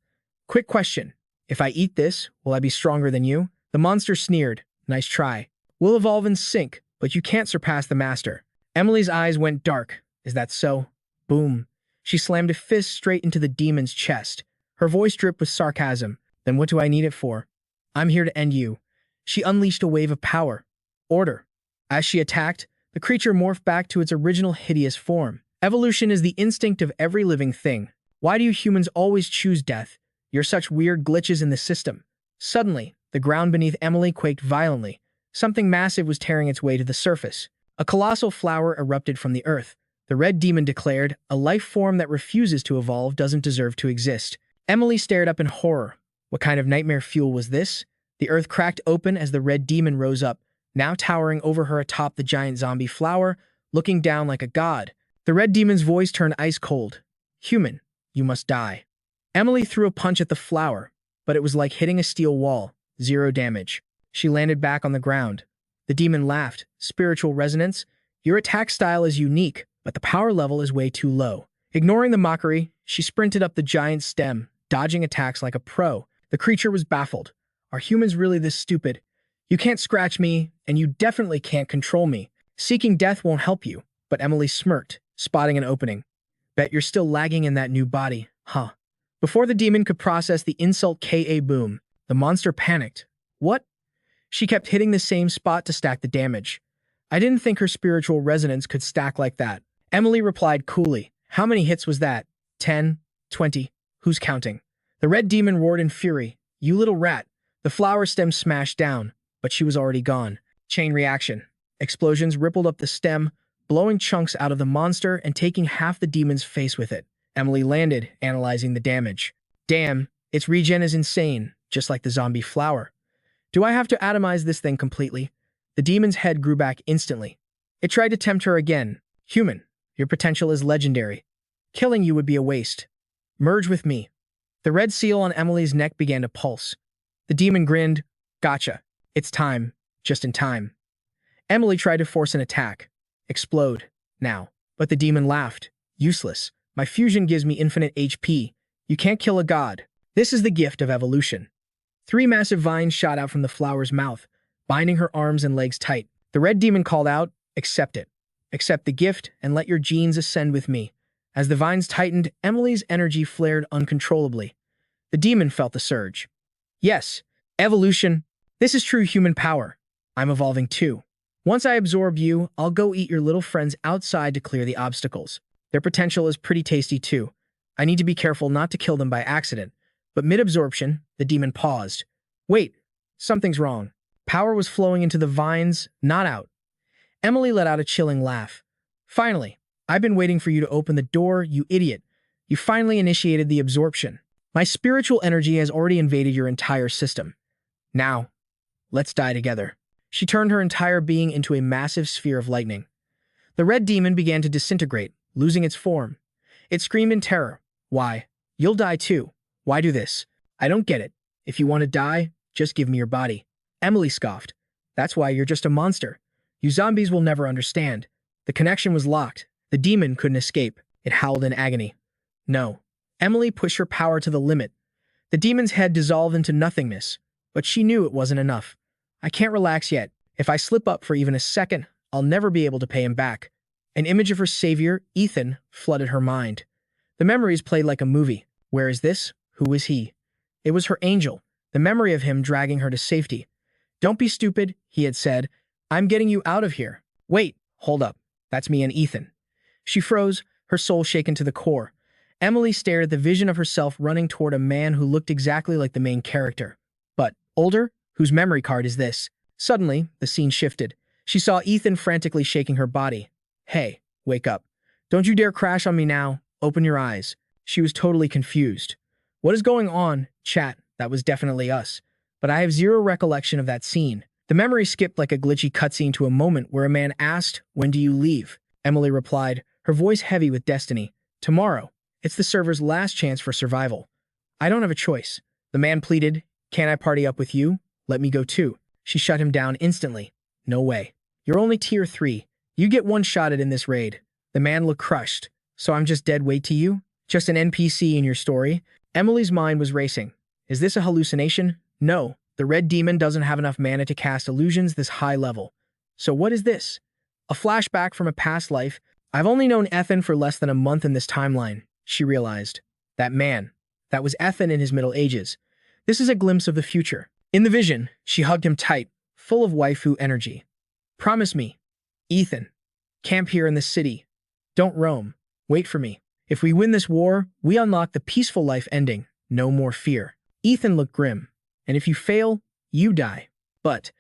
Quick question. If I eat this, will I be stronger than you? The monster sneered. Nice try. We'll evolve in sync, but you can't surpass the master. Emily's eyes went dark. Is that so? Boom. She slammed a fist straight into the demon's chest. Her voice dripped with sarcasm. Then what do I need it for? I'm here to end you. She unleashed a wave of power. Order. As she attacked, the creature morphed back to its original hideous form. Evolution is the instinct of every living thing. Why do you humans always choose death? You're such weird glitches in the system. Suddenly, the ground beneath Emily quaked violently. Something massive was tearing its way to the surface. A colossal flower erupted from the earth. The red demon declared, a life form that refuses to evolve doesn't deserve to exist. Emily stared up in horror. What kind of nightmare fuel was this? The earth cracked open as the red demon rose up, now towering over her atop the giant zombie flower, looking down like a god. The red demon's voice turned ice cold. Human, you must die. Emily threw a punch at the flower, but it was like hitting a steel wall. 0 damage. She landed back on the ground. The demon laughed. Spiritual resonance? Your attack style is unique, but the power level is way too low. Ignoring the mockery, she sprinted up the giant stem, dodging attacks like a pro. The creature was baffled. Are humans really this stupid? You can't scratch me, and you definitely can't control me. Seeking death won't help you. But Emily smirked, spotting an opening. Bet you're still lagging in that new body, huh? Before the demon could process the insult, K.A. boom. The monster panicked. What? She kept hitting the same spot to stack the damage. I didn't think her spiritual resonance could stack like that. Emily replied coolly. How many hits was that? 10? 20? Who's counting? The red demon roared in fury. You little rat. The flower stem smashed down, but she was already gone. Chain reaction. Explosions rippled up the stem, blowing chunks out of the monster and taking half the demon's face with it. Emily landed, analyzing the damage. Damn, its regen is insane, just like the zombie flower. Do I have to atomize this thing completely? The demon's head grew back instantly. It tried to tempt her again. Human, your potential is legendary. Killing you would be a waste. Merge with me. The red seal on Emily's neck began to pulse. The demon grinned. Gotcha. It's time. Just in time. Emily tried to force an attack. Explode. Now. But the demon laughed. Useless. My fusion gives me infinite HP. You can't kill a god. This is the gift of evolution. 3 massive vines shot out from the flower's mouth, binding her arms and legs tight. The red demon called out, accept it. Accept the gift and let your genes ascend with me. As the vines tightened, Emily's energy flared uncontrollably. The demon felt the surge. Yes, evolution. This is true human power. I'm evolving too. Once I absorb you, I'll go eat your little friends outside to clear the obstacles. Their potential is pretty tasty too. I need to be careful not to kill them by accident. But mid-absorption, the demon paused. Wait, something's wrong. Power was flowing into the vines, not out. Emily let out a chilling laugh. Finally, I've been waiting for you to open the door, you idiot. You finally initiated the absorption. My spiritual energy has already invaded your entire system. Now, let's die together. She turned her entire being into a massive sphere of lightning. The red demon began to disintegrate, losing its form. It screamed in terror. Why? You'll die too. Why do this? I don't get it. If you want to die, just give me your body. Emily scoffed. That's why you're just a monster. You zombies will never understand. The connection was locked. The demon couldn't escape. It howled in agony. No. Emily pushed her power to the limit. The demon's head dissolved into nothingness, but she knew it wasn't enough. I can't relax yet. If I slip up for even a second, I'll never be able to pay him back. An image of her savior, Ethan, flooded her mind. The memories played like a movie. Where is this? Who is he? It was her angel, the memory of him dragging her to safety. Don't be stupid, he had said. I'm getting you out of here. Wait, hold up. That's me and Ethan. She froze, her soul shaken to the core. Emily stared at the vision of herself running toward a man who looked exactly like the main character. But, older? Whose memory card is this? Suddenly, the scene shifted. She saw Ethan frantically shaking her body. Hey, wake up. Don't you dare crash on me now. Open your eyes. She was totally confused. What is going on? Chat, that was definitely us. But I have zero recollection of that scene. The memory skipped like a glitchy cutscene to a moment where a man asked, "When do you leave?" Emily replied, her voice heavy with destiny. "Tomorrow. It's the server's last chance for survival. I don't have a choice." The man pleaded, "Can I party up with you? Let me go too." She shut him down instantly. "No way. You're only tier 3. You get one shot at in this raid." The man looked crushed. "So I'm just dead weight to you? Just an NPC in your story?" Emily's mind was racing. Is this a hallucination? No. The red demon doesn't have enough mana to cast illusions this high level. So what is this? A flashback from a past life? I've only known Ethan for less than a month in this timeline, she realized. That man. That was Ethan in his middle ages. This is a glimpse of the future. In the vision, she hugged him tight, full of waifu energy. "Promise me, Ethan. Camp here in the city. Don't roam. Wait for me. If we win this war, we unlock the peaceful life ending. No more fear." Ethan looked grim. "And if you fail, you die. But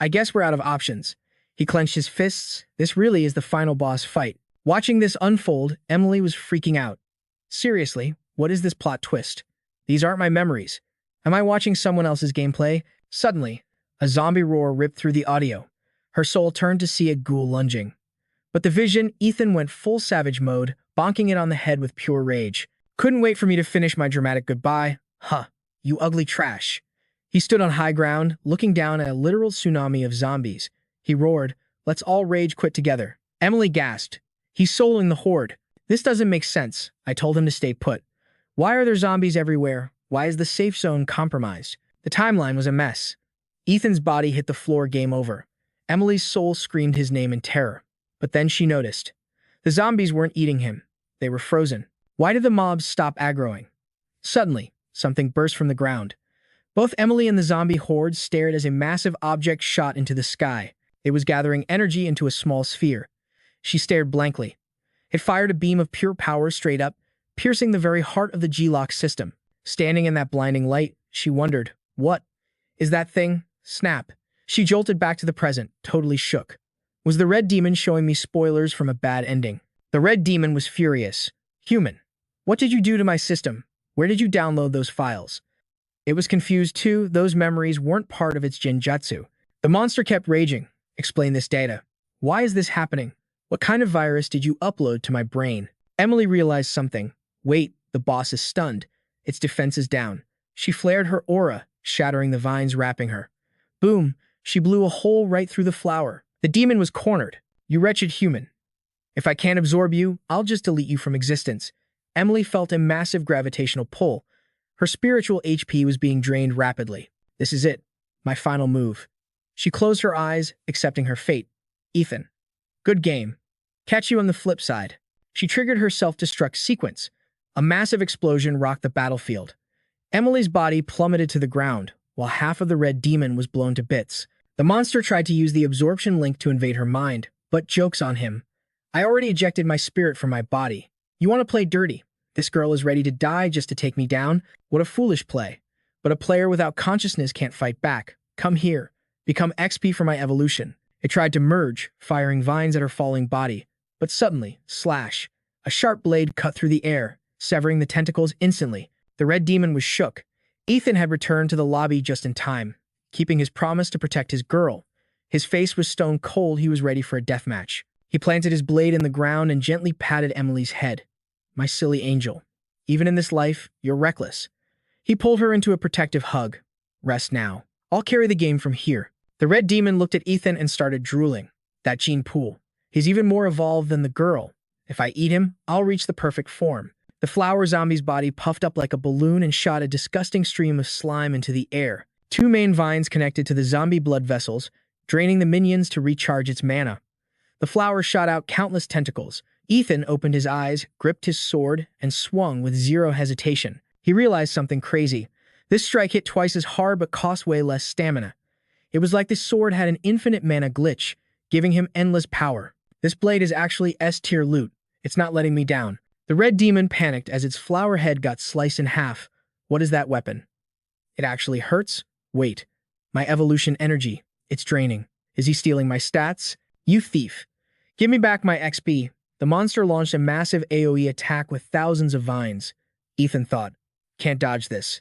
I guess we're out of options." He clenched his fists. This really is the final boss fight. Watching this unfold, Emily was freaking out. Seriously, what is this plot twist? These aren't my memories. Am I watching someone else's gameplay? Suddenly, a zombie roar ripped through the audio. Her soul turned to see a ghoul lunging. But the vision, Ethan went full savage mode, bonking it on the head with pure rage. "Couldn't wait for me to finish my dramatic goodbye. Huh, you ugly trash." He stood on high ground, looking down at a literal tsunami of zombies. He roared, "Let's all rage quit together." Emily gasped. "He's soloing the horde. This doesn't make sense." I told him to stay put. Why are there zombies everywhere? Why is the safe zone compromised? The timeline was a mess. Ethan's body hit the floor, game over. Emily's soul screamed his name in terror. But then she noticed. The zombies weren't eating him. They were frozen. Why did the mobs stop aggroing? Suddenly, something burst from the ground. Both Emily and the zombie horde stared as a massive object shot into the sky. It was gathering energy into a small sphere. She stared blankly. It fired a beam of pure power straight up, piercing the very heart of the G-Lock system. Standing in that blinding light, she wondered, what is that thing? Snap. She jolted back to the present, totally shook. Was the red demon showing me spoilers from a bad ending? The red demon was furious. "Human, what did you do to my system? Where did you download those files?" It was confused too. Those memories weren't part of its genjutsu. "The monster kept raging. Explain this data. Why is this happening? What kind of virus did you upload to my brain?" Emily realized something. Wait, the boss is stunned. Its defense is down. She flared her aura, shattering the vines wrapping her. Boom, she blew a hole right through the flower. The demon was cornered. "You wretched human. If I can't absorb you, I'll just delete you from existence." Emily felt a massive gravitational pull. Her spiritual HP was being drained rapidly. This is it. My final move. She closed her eyes, accepting her fate. "Ethan. Good game. Catch you on the flip side." She triggered her self-destruct sequence. A massive explosion rocked the battlefield. Emily's body plummeted to the ground, while half of the red demon was blown to bits. The monster tried to use the absorption link to invade her mind, but joke's on him. "I already ejected my spirit from my body. You want to play dirty? This girl is ready to die just to take me down? What a foolish play. But a player without consciousness can't fight back. Come here. Become XP for my evolution." It tried to merge, firing vines at her falling body. But suddenly, slash, a sharp blade cut through the air, severing the tentacles instantly. The red demon was shook. Ethan had returned to the lobby just in time, keeping his promise to protect his girl. His face was stone cold. He was ready for a deathmatch. He planted his blade in the ground and gently patted Emily's head. "My silly angel. Even in this life, you're reckless." He pulled her into a protective hug. "Rest now. I'll carry the game from here." The red demon looked at Ethan and started drooling. That gene pool. He's even more evolved than the girl. If I eat him, I'll reach the perfect form. The flower zombie's body puffed up like a balloon and shot a disgusting stream of slime into the air. Two main vines connected to the zombie blood vessels, draining the minions to recharge its mana. The flower shot out countless tentacles. Ethan opened his eyes, gripped his sword, and swung with zero hesitation. He realized something crazy. This strike hit twice as hard but cost way less stamina. It was like this sword had an infinite mana glitch, giving him endless power. This blade is actually S-tier loot. It's not letting me down. The red demon panicked as its flower head got sliced in half. What is that weapon? It actually hurts? Wait. My evolution energy. It's draining. Is he stealing my stats? You thief. Give me back my XP. The monster launched a massive AoE attack with thousands of vines. Ethan thought, can't dodge this.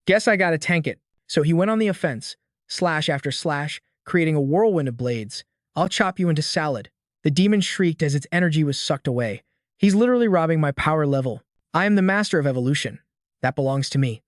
Guess I gotta tank it. So he went on the offense, slash after slash, creating a whirlwind of blades. I'll chop you into salad. The demon shrieked as its energy was sucked away. He's literally robbing my power level. I am the master of evolution. That belongs to me.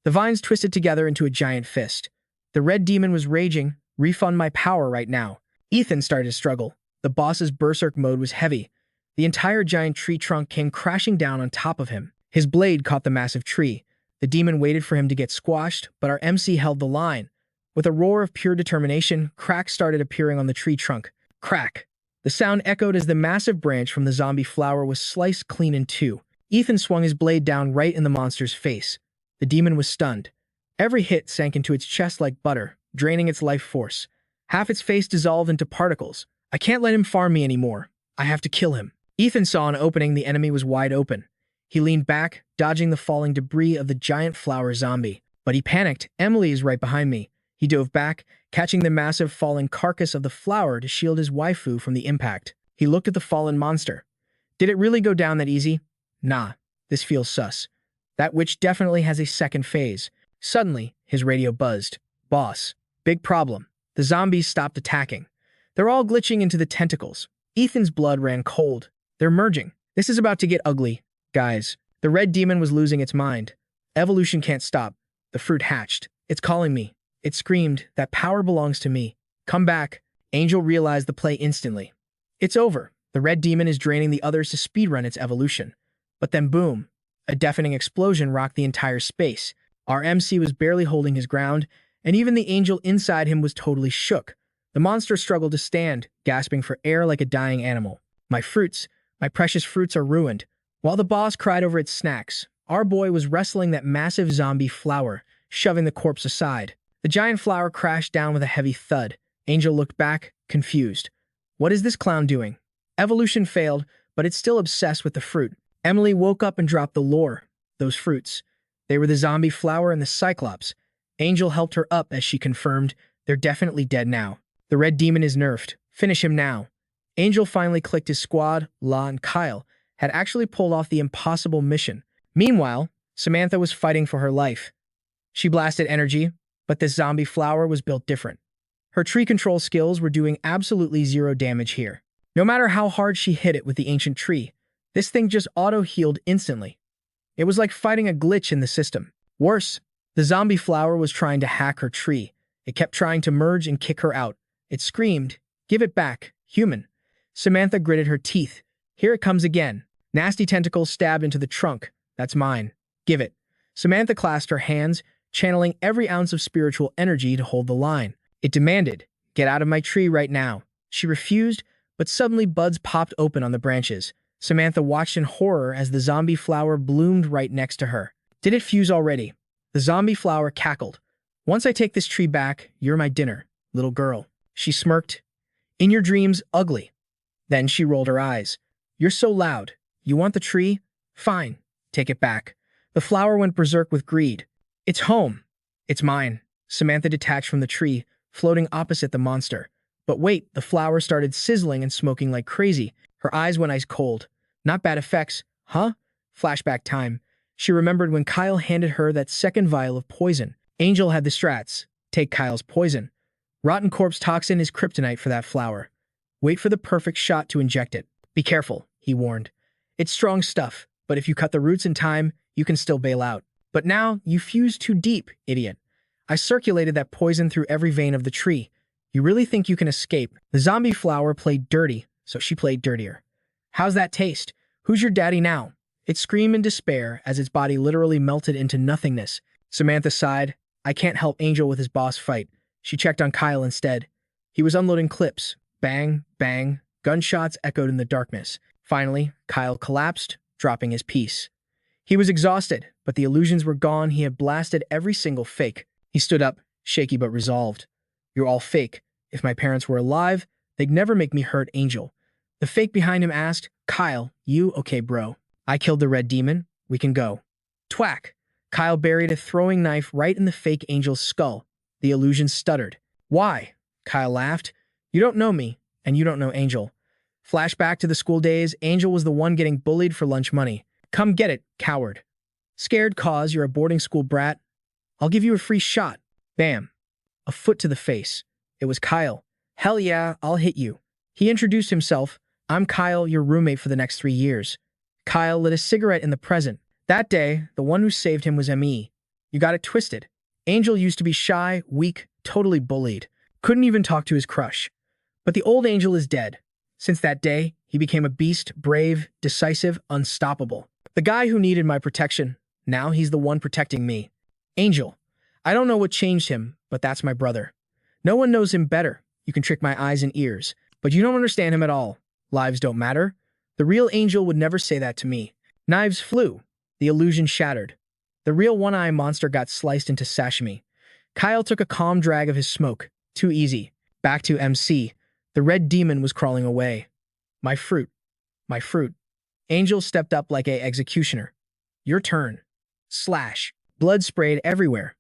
The vines twisted together into a giant fist. The red demon was raging. Refund my power right now. Ethan started to struggle. The boss's berserk mode was heavy. The entire giant tree trunk came crashing down on top of him. His blade caught the massive tree. The demon waited for him to get squashed, but our MC held the line. With a roar of pure determination, cracks started appearing on the tree trunk. Crack! The sound echoed as the massive branch from the zombie flower was sliced clean in two. Ethan swung his blade down right in the monster's face. The demon was stunned. Every hit sank into its chest like butter, draining its life force. Half its face dissolved into particles. I can't let him farm me anymore. I have to kill him. Ethan saw an opening. The enemy was wide open. He leaned back, dodging the falling debris of the giant flower zombie. But he panicked. Emily is right behind me. He dove back, catching the massive falling carcass of the flower to shield his waifu from the impact. He looked at the fallen monster. Did it really go down that easy? Nah, this feels sus. That witch definitely has a second phase. Suddenly, his radio buzzed. Boss, big problem. The zombies stopped attacking. They're all glitching into the tentacles. Ethan's blood ran cold. They're merging. This is about to get ugly. Guys, the red demon was losing its mind. Evolution can't stop. The fruit hatched. It's calling me. It screamed, that power belongs to me. Come back. Angel realized the play instantly. It's over. The red demon is draining the others to speedrun its evolution. But then boom, a deafening explosion rocked the entire space. Our MC was barely holding his ground, and even the angel inside him was totally shook. The monster struggled to stand, gasping for air like a dying animal. My fruits, my precious fruits are ruined. While the boss cried over its snacks, our boy was wrestling that massive zombie flower, shoving the corpse aside. The giant flower crashed down with a heavy thud. Angel looked back, confused. What is this clown doing? Evolution failed, but it's still obsessed with the fruit. Emily woke up and dropped the lore. Those fruits. They were the zombie flower and the cyclops. Angel helped her up as she confirmed, they're definitely dead now. The red demon is nerfed. Finish him now. Angel finally clicked his squad. La and Kyle had actually pulled off the impossible mission. Meanwhile, Samantha was fighting for her life. She blasted energy, but this zombie flower was built different. Her tree control skills were doing absolutely zero damage here. No matter how hard she hit it with the ancient tree, this thing just auto-healed instantly. It was like fighting a glitch in the system. Worse, the zombie flower was trying to hack her tree. It kept trying to merge and kick her out. It screamed, "Give it back, human." Samantha gritted her teeth. Here it comes again. Nasty tentacles stabbed into the trunk. That's mine. Give it. Samantha clasped her hands, channeling every ounce of spiritual energy to hold the line. It demanded, "Get out of my tree right now." She refused, but suddenly buds popped open on the branches. Samantha watched in horror as the zombie flower bloomed right next to her. Did it fuse already? The zombie flower cackled. "Once I take this tree back, you're my dinner, little girl." She smirked. "In your dreams, ugly." Then she rolled her eyes. "You're so loud. You want the tree? Fine. Take it back." The flower went berserk with greed. "It's home. It's mine." Samantha detached from the tree, floating opposite the monster. But wait, the flower started sizzling and smoking like crazy. Her eyes went ice cold. Not bad effects, huh? Flashback time. She remembered when Kyle handed her that second vial of poison. Angel had the strats. Take Kyle's poison. Rotten corpse toxin is kryptonite for that flower. Wait for the perfect shot to inject it. Be careful, he warned. It's strong stuff, but if you cut the roots in time, you can still bail out. But now, you fused too deep, idiot. I circulated that poison through every vein of the tree. You really think you can escape? The zombie flower played dirty, so she played dirtier. How's that taste? Who's your daddy now? It screamed in despair as its body literally melted into nothingness. Samantha sighed. I can't help Angel with his boss fight. She checked on Kyle instead. He was unloading clips. Bang, bang. Gunshots echoed in the darkness. Finally, Kyle collapsed, dropping his piece. He was exhausted, but the illusions were gone. He had blasted every single fake. He stood up, shaky but resolved. You're all fake. If my parents were alive, they'd never make me hurt Angel. The fake behind him asked, Kyle, you okay, bro? I killed the red demon. We can go. Twack! Kyle buried a throwing knife right in the fake Angel's skull. The illusion stuttered. Why? Kyle laughed. You don't know me, and you don't know Angel. Flashback to the school days, Angel was the one getting bullied for lunch money. Come get it, coward. Scared cause you're a boarding school brat? I'll give you a free shot. Bam. A foot to the face. It was Kyle. Hell yeah, I'll hit you. He introduced himself. I'm Kyle, your roommate for the next 3 years. Kyle lit a cigarette in the present. That day, the one who saved him was ME. You got it twisted. Angel used to be shy, weak, totally bullied. Couldn't even talk to his crush. But the old Angel is dead. Since that day, he became a beast, brave, decisive, unstoppable. The guy who needed my protection. Now he's the one protecting me. Angel. I don't know what changed him, but that's my brother. No one knows him better. You can trick my eyes and ears, but you don't understand him at all. Lives don't matter. The real Angel would never say that to me. Knives flew. The illusion shattered. The real one-eye monster got sliced into sashimi. Kyle took a calm drag of his smoke. Too easy. Back to MC. The red demon was crawling away. My fruit. My fruit. Angel stepped up like a executioner. Your turn. Slash. Blood sprayed everywhere.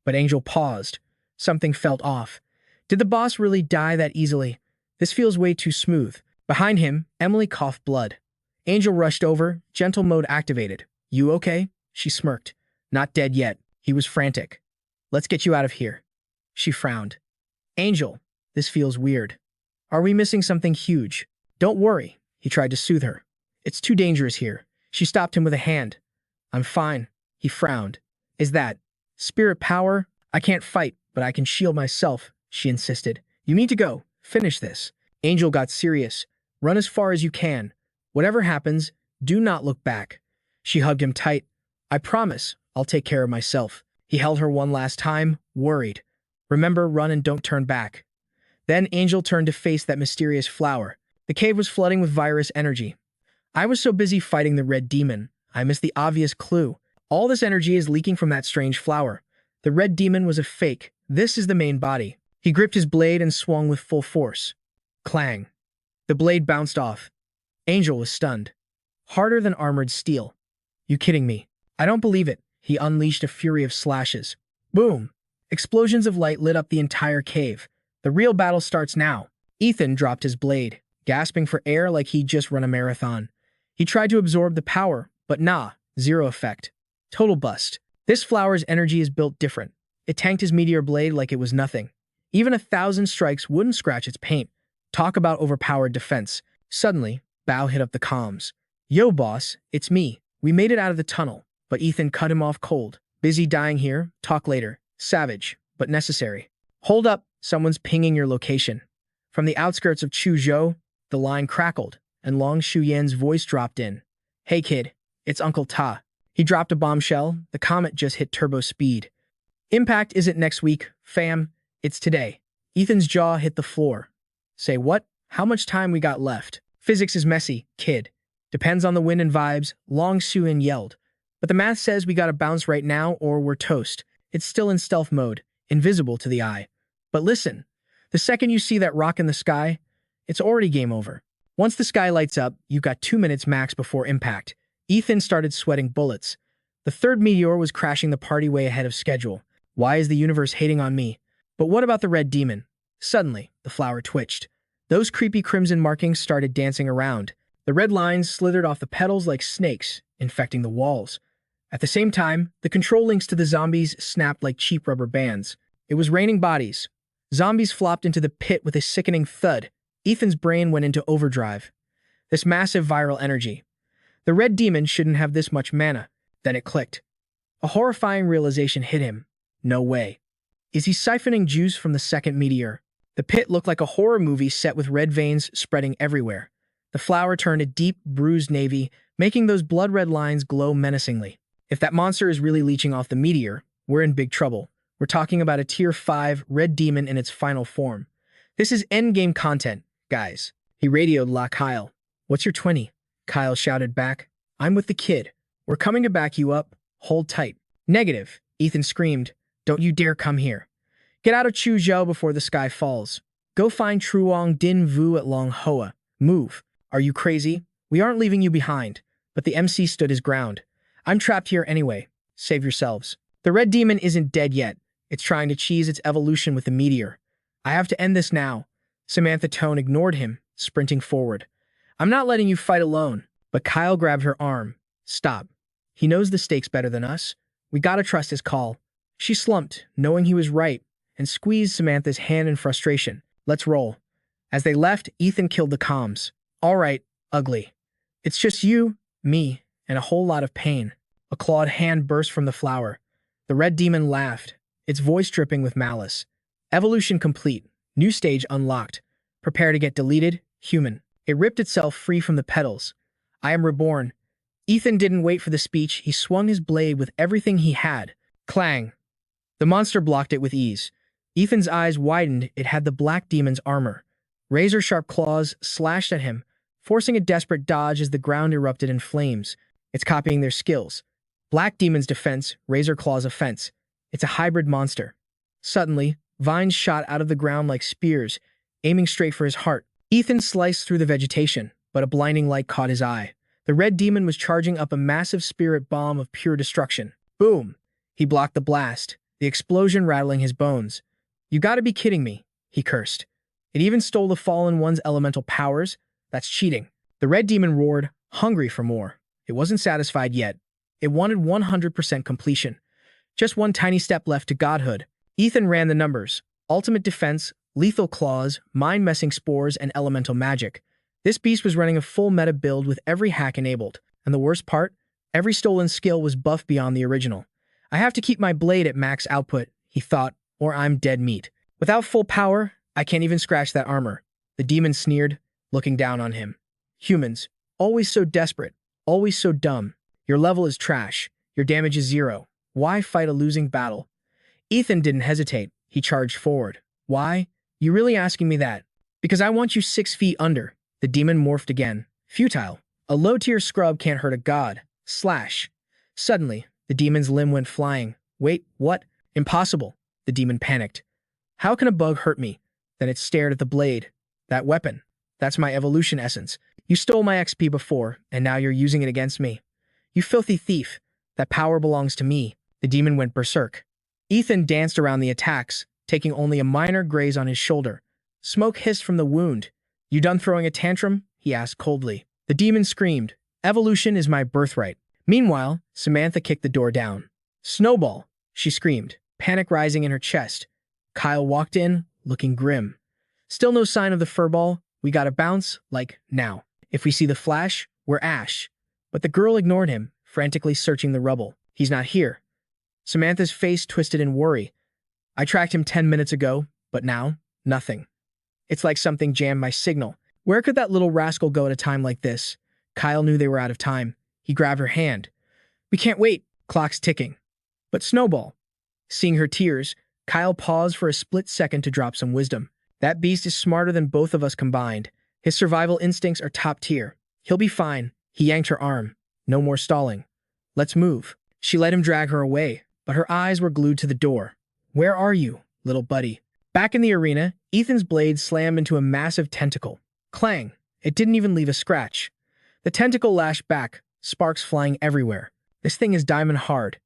But Angel paused. Something felt off. Did the boss really die that easily? This feels way too smooth. Behind him, Emily coughed blood. Angel rushed over, gentle mode activated. You okay? She smirked. Not dead yet. He was frantic. Let's get you out of here. She frowned. Angel, this feels weird. Are we missing something huge? Don't worry, he tried to soothe her. It's too dangerous here. She stopped him with a hand. I'm fine. He frowned. Is that spirit power? I can't fight, but I can shield myself, she insisted. You need to go. Finish this. Angel got serious. Run as far as you can. Whatever happens, do not look back. She hugged him tight. I promise, I'll take care of myself. He held her one last time, worried. Remember, run and don't turn back. Then Angel turned to face that mysterious flower. The cave was flooding with virus energy. I was so busy fighting the red demon, I missed the obvious clue. All this energy is leaking from that strange flower. The red demon was a fake. This is the main body. He gripped his blade and swung with full force. Clang. The blade bounced off. Angel was stunned. Harder than armored steel. You kidding me? I don't believe it. He unleashed a fury of slashes. Boom! Explosions of light lit up the entire cave. The real battle starts now. Ethan dropped his blade, gasping for air like he'd just run a marathon. He tried to absorb the power, but nah, zero effect. Total bust. This flower's energy is built different. It tanked his meteor blade like it was nothing. Even 1,000 strikes wouldn't scratch its paint. Talk about overpowered defense. Suddenly, Bao hit up the comms. Yo, boss, it's me. We made it out of the tunnel, but Ethan cut him off cold. Busy dying here, talk later. Savage, but necessary. Hold up, someone's pinging your location. From the outskirts of Chuzhou, the line crackled, and Long Shuyan's voice dropped in. Hey kid, it's Uncle Ta. He dropped a bombshell. The comet just hit turbo speed. Impact isn't next week, fam. It's today. Ethan's jaw hit the floor. Say what? How much time we got left? Physics is messy, kid. Depends on the wind and vibes, Long Shuyan yelled. But the math says we gotta bounce right now or we're toast. It's still in stealth mode, invisible to the eye. But listen, the second you see that rock in the sky, it's already game over. Once the sky lights up, you've got 2 minutes max before impact. Ethan started sweating bullets. The third meteor was crashing the party way ahead of schedule. Why is the universe hating on me? But what about the red demon? Suddenly, the flower twitched. Those creepy crimson markings started dancing around. The red lines slithered off the petals like snakes, infecting the walls. At the same time, the control links to the zombies snapped like cheap rubber bands. It was raining bodies. Zombies flopped into the pit with a sickening thud. Ethan's brain went into overdrive. This massive viral energy. The red demon shouldn't have this much mana. Then it clicked. A horrifying realization hit him. No way. Is he siphoning juice from the second meteor? The pit looked like a horror movie set with red veins spreading everywhere. The flower turned a deep, bruised navy, making those blood-red lines glow menacingly. If that monster is really leeching off the meteor, we're in big trouble. We're talking about a tier 5 red demon in its final form. This is endgame content, guys. He radioed La Kyle. What's your 20? Kyle shouted back. I'm with the kid. We're coming to back you up. Hold tight. Negative, Ethan screamed. Don't you dare come here. Get out of Chuzhou before the sky falls. Go find Truong Din Vu at Long Hoa. Move. Are you crazy? We aren't leaving you behind. But the MC stood his ground. I'm trapped here anyway. Save yourselves. The red demon isn't dead yet. It's trying to cheese its evolution with the meteor. I have to end this now. Samantha Tone ignored him, sprinting forward. I'm not letting you fight alone. But Kyle grabbed her arm. Stop. He knows the stakes better than us. We gotta trust his call. She slumped, knowing he was right, and squeezed Samantha's hand in frustration. Let's roll. As they left, Ethan killed the comms. All right, ugly. It's just you, me, and a whole lot of pain. A clawed hand burst from the flower. The red demon laughed, its voice dripping with malice. Evolution complete. New stage unlocked. Prepare to get deleted, human. It ripped itself free from the petals. I am reborn. Ethan didn't wait for the speech. He swung his blade with everything he had. Clang. The monster blocked it with ease. Ethan's eyes widened. It had the black demon's armor. Razor-sharp claws slashed at him, forcing a desperate dodge as the ground erupted in flames. It's copying their skills. Black demon's defense, razor claw's offense. It's a hybrid monster. Suddenly, vines shot out of the ground like spears, aiming straight for his heart. Ethan sliced through the vegetation, but a blinding light caught his eye. The red demon was charging up a massive spirit bomb of pure destruction. Boom! He blocked the blast, the explosion rattling his bones. You gotta be kidding me, he cursed. It even stole the fallen one's elemental powers? That's cheating. The red demon roared, hungry for more. It wasn't satisfied yet. It wanted 100% completion. Just one tiny step left to godhood. Ethan ran the numbers. Ultimate defense, lethal claws, mind-messing spores, and elemental magic. This beast was running a full meta build with every hack enabled. And the worst part? Every stolen skill was buffed beyond the original. I have to keep my blade at max output, he thought, or I'm dead meat. Without full power, I can't even scratch that armor. The demon sneered, looking down on him. Humans, always so desperate, always so dumb. Your level is trash. Your damage is 0. Why fight a losing battle? Ethan didn't hesitate. He charged forward. Why? You really asking me that? Because I want you 6 feet under. The demon morphed again. Futile. A low-tier scrub can't hurt a god. Slash. Suddenly, the demon's limb went flying. Wait, what? Impossible. The demon panicked. How can a bug hurt me? Then it stared at the blade. That weapon. That's my evolution essence. You stole my XP before, and now you're using it against me. You filthy thief. That power belongs to me. The demon went berserk. Ethan danced around the attacks, taking only a minor graze on his shoulder. Smoke hissed from the wound. You done throwing a tantrum? He asked coldly. The demon screamed. Evolution is my birthright. Meanwhile, Samantha kicked the door down. Snowball, she screamed, panic rising in her chest. Kyle walked in, looking grim. Still no sign of the furball. We gotta bounce, like, now. If we see the flash, we're ash. But the girl ignored him, frantically searching the rubble. He's not here. Samantha's face twisted in worry. I tracked him 10 minutes ago, but now, nothing. It's like something jammed my signal. Where could that little rascal go at a time like this? Kyle knew they were out of time. He grabbed her hand. We can't wait. Clock's ticking. But Snowball. Seeing her tears, Kyle paused for a split second to drop some wisdom. That beast is smarter than both of us combined. His survival instincts are top tier. He'll be fine. He yanked her arm. No more stalling. Let's move. She let him drag her away, but her eyes were glued to the door. Where are you, little buddy? Back in the arena, Ethan's blade slammed into a massive tentacle. Clang! It didn't even leave a scratch. The tentacle lashed back, sparks flying everywhere. This thing is diamond hard.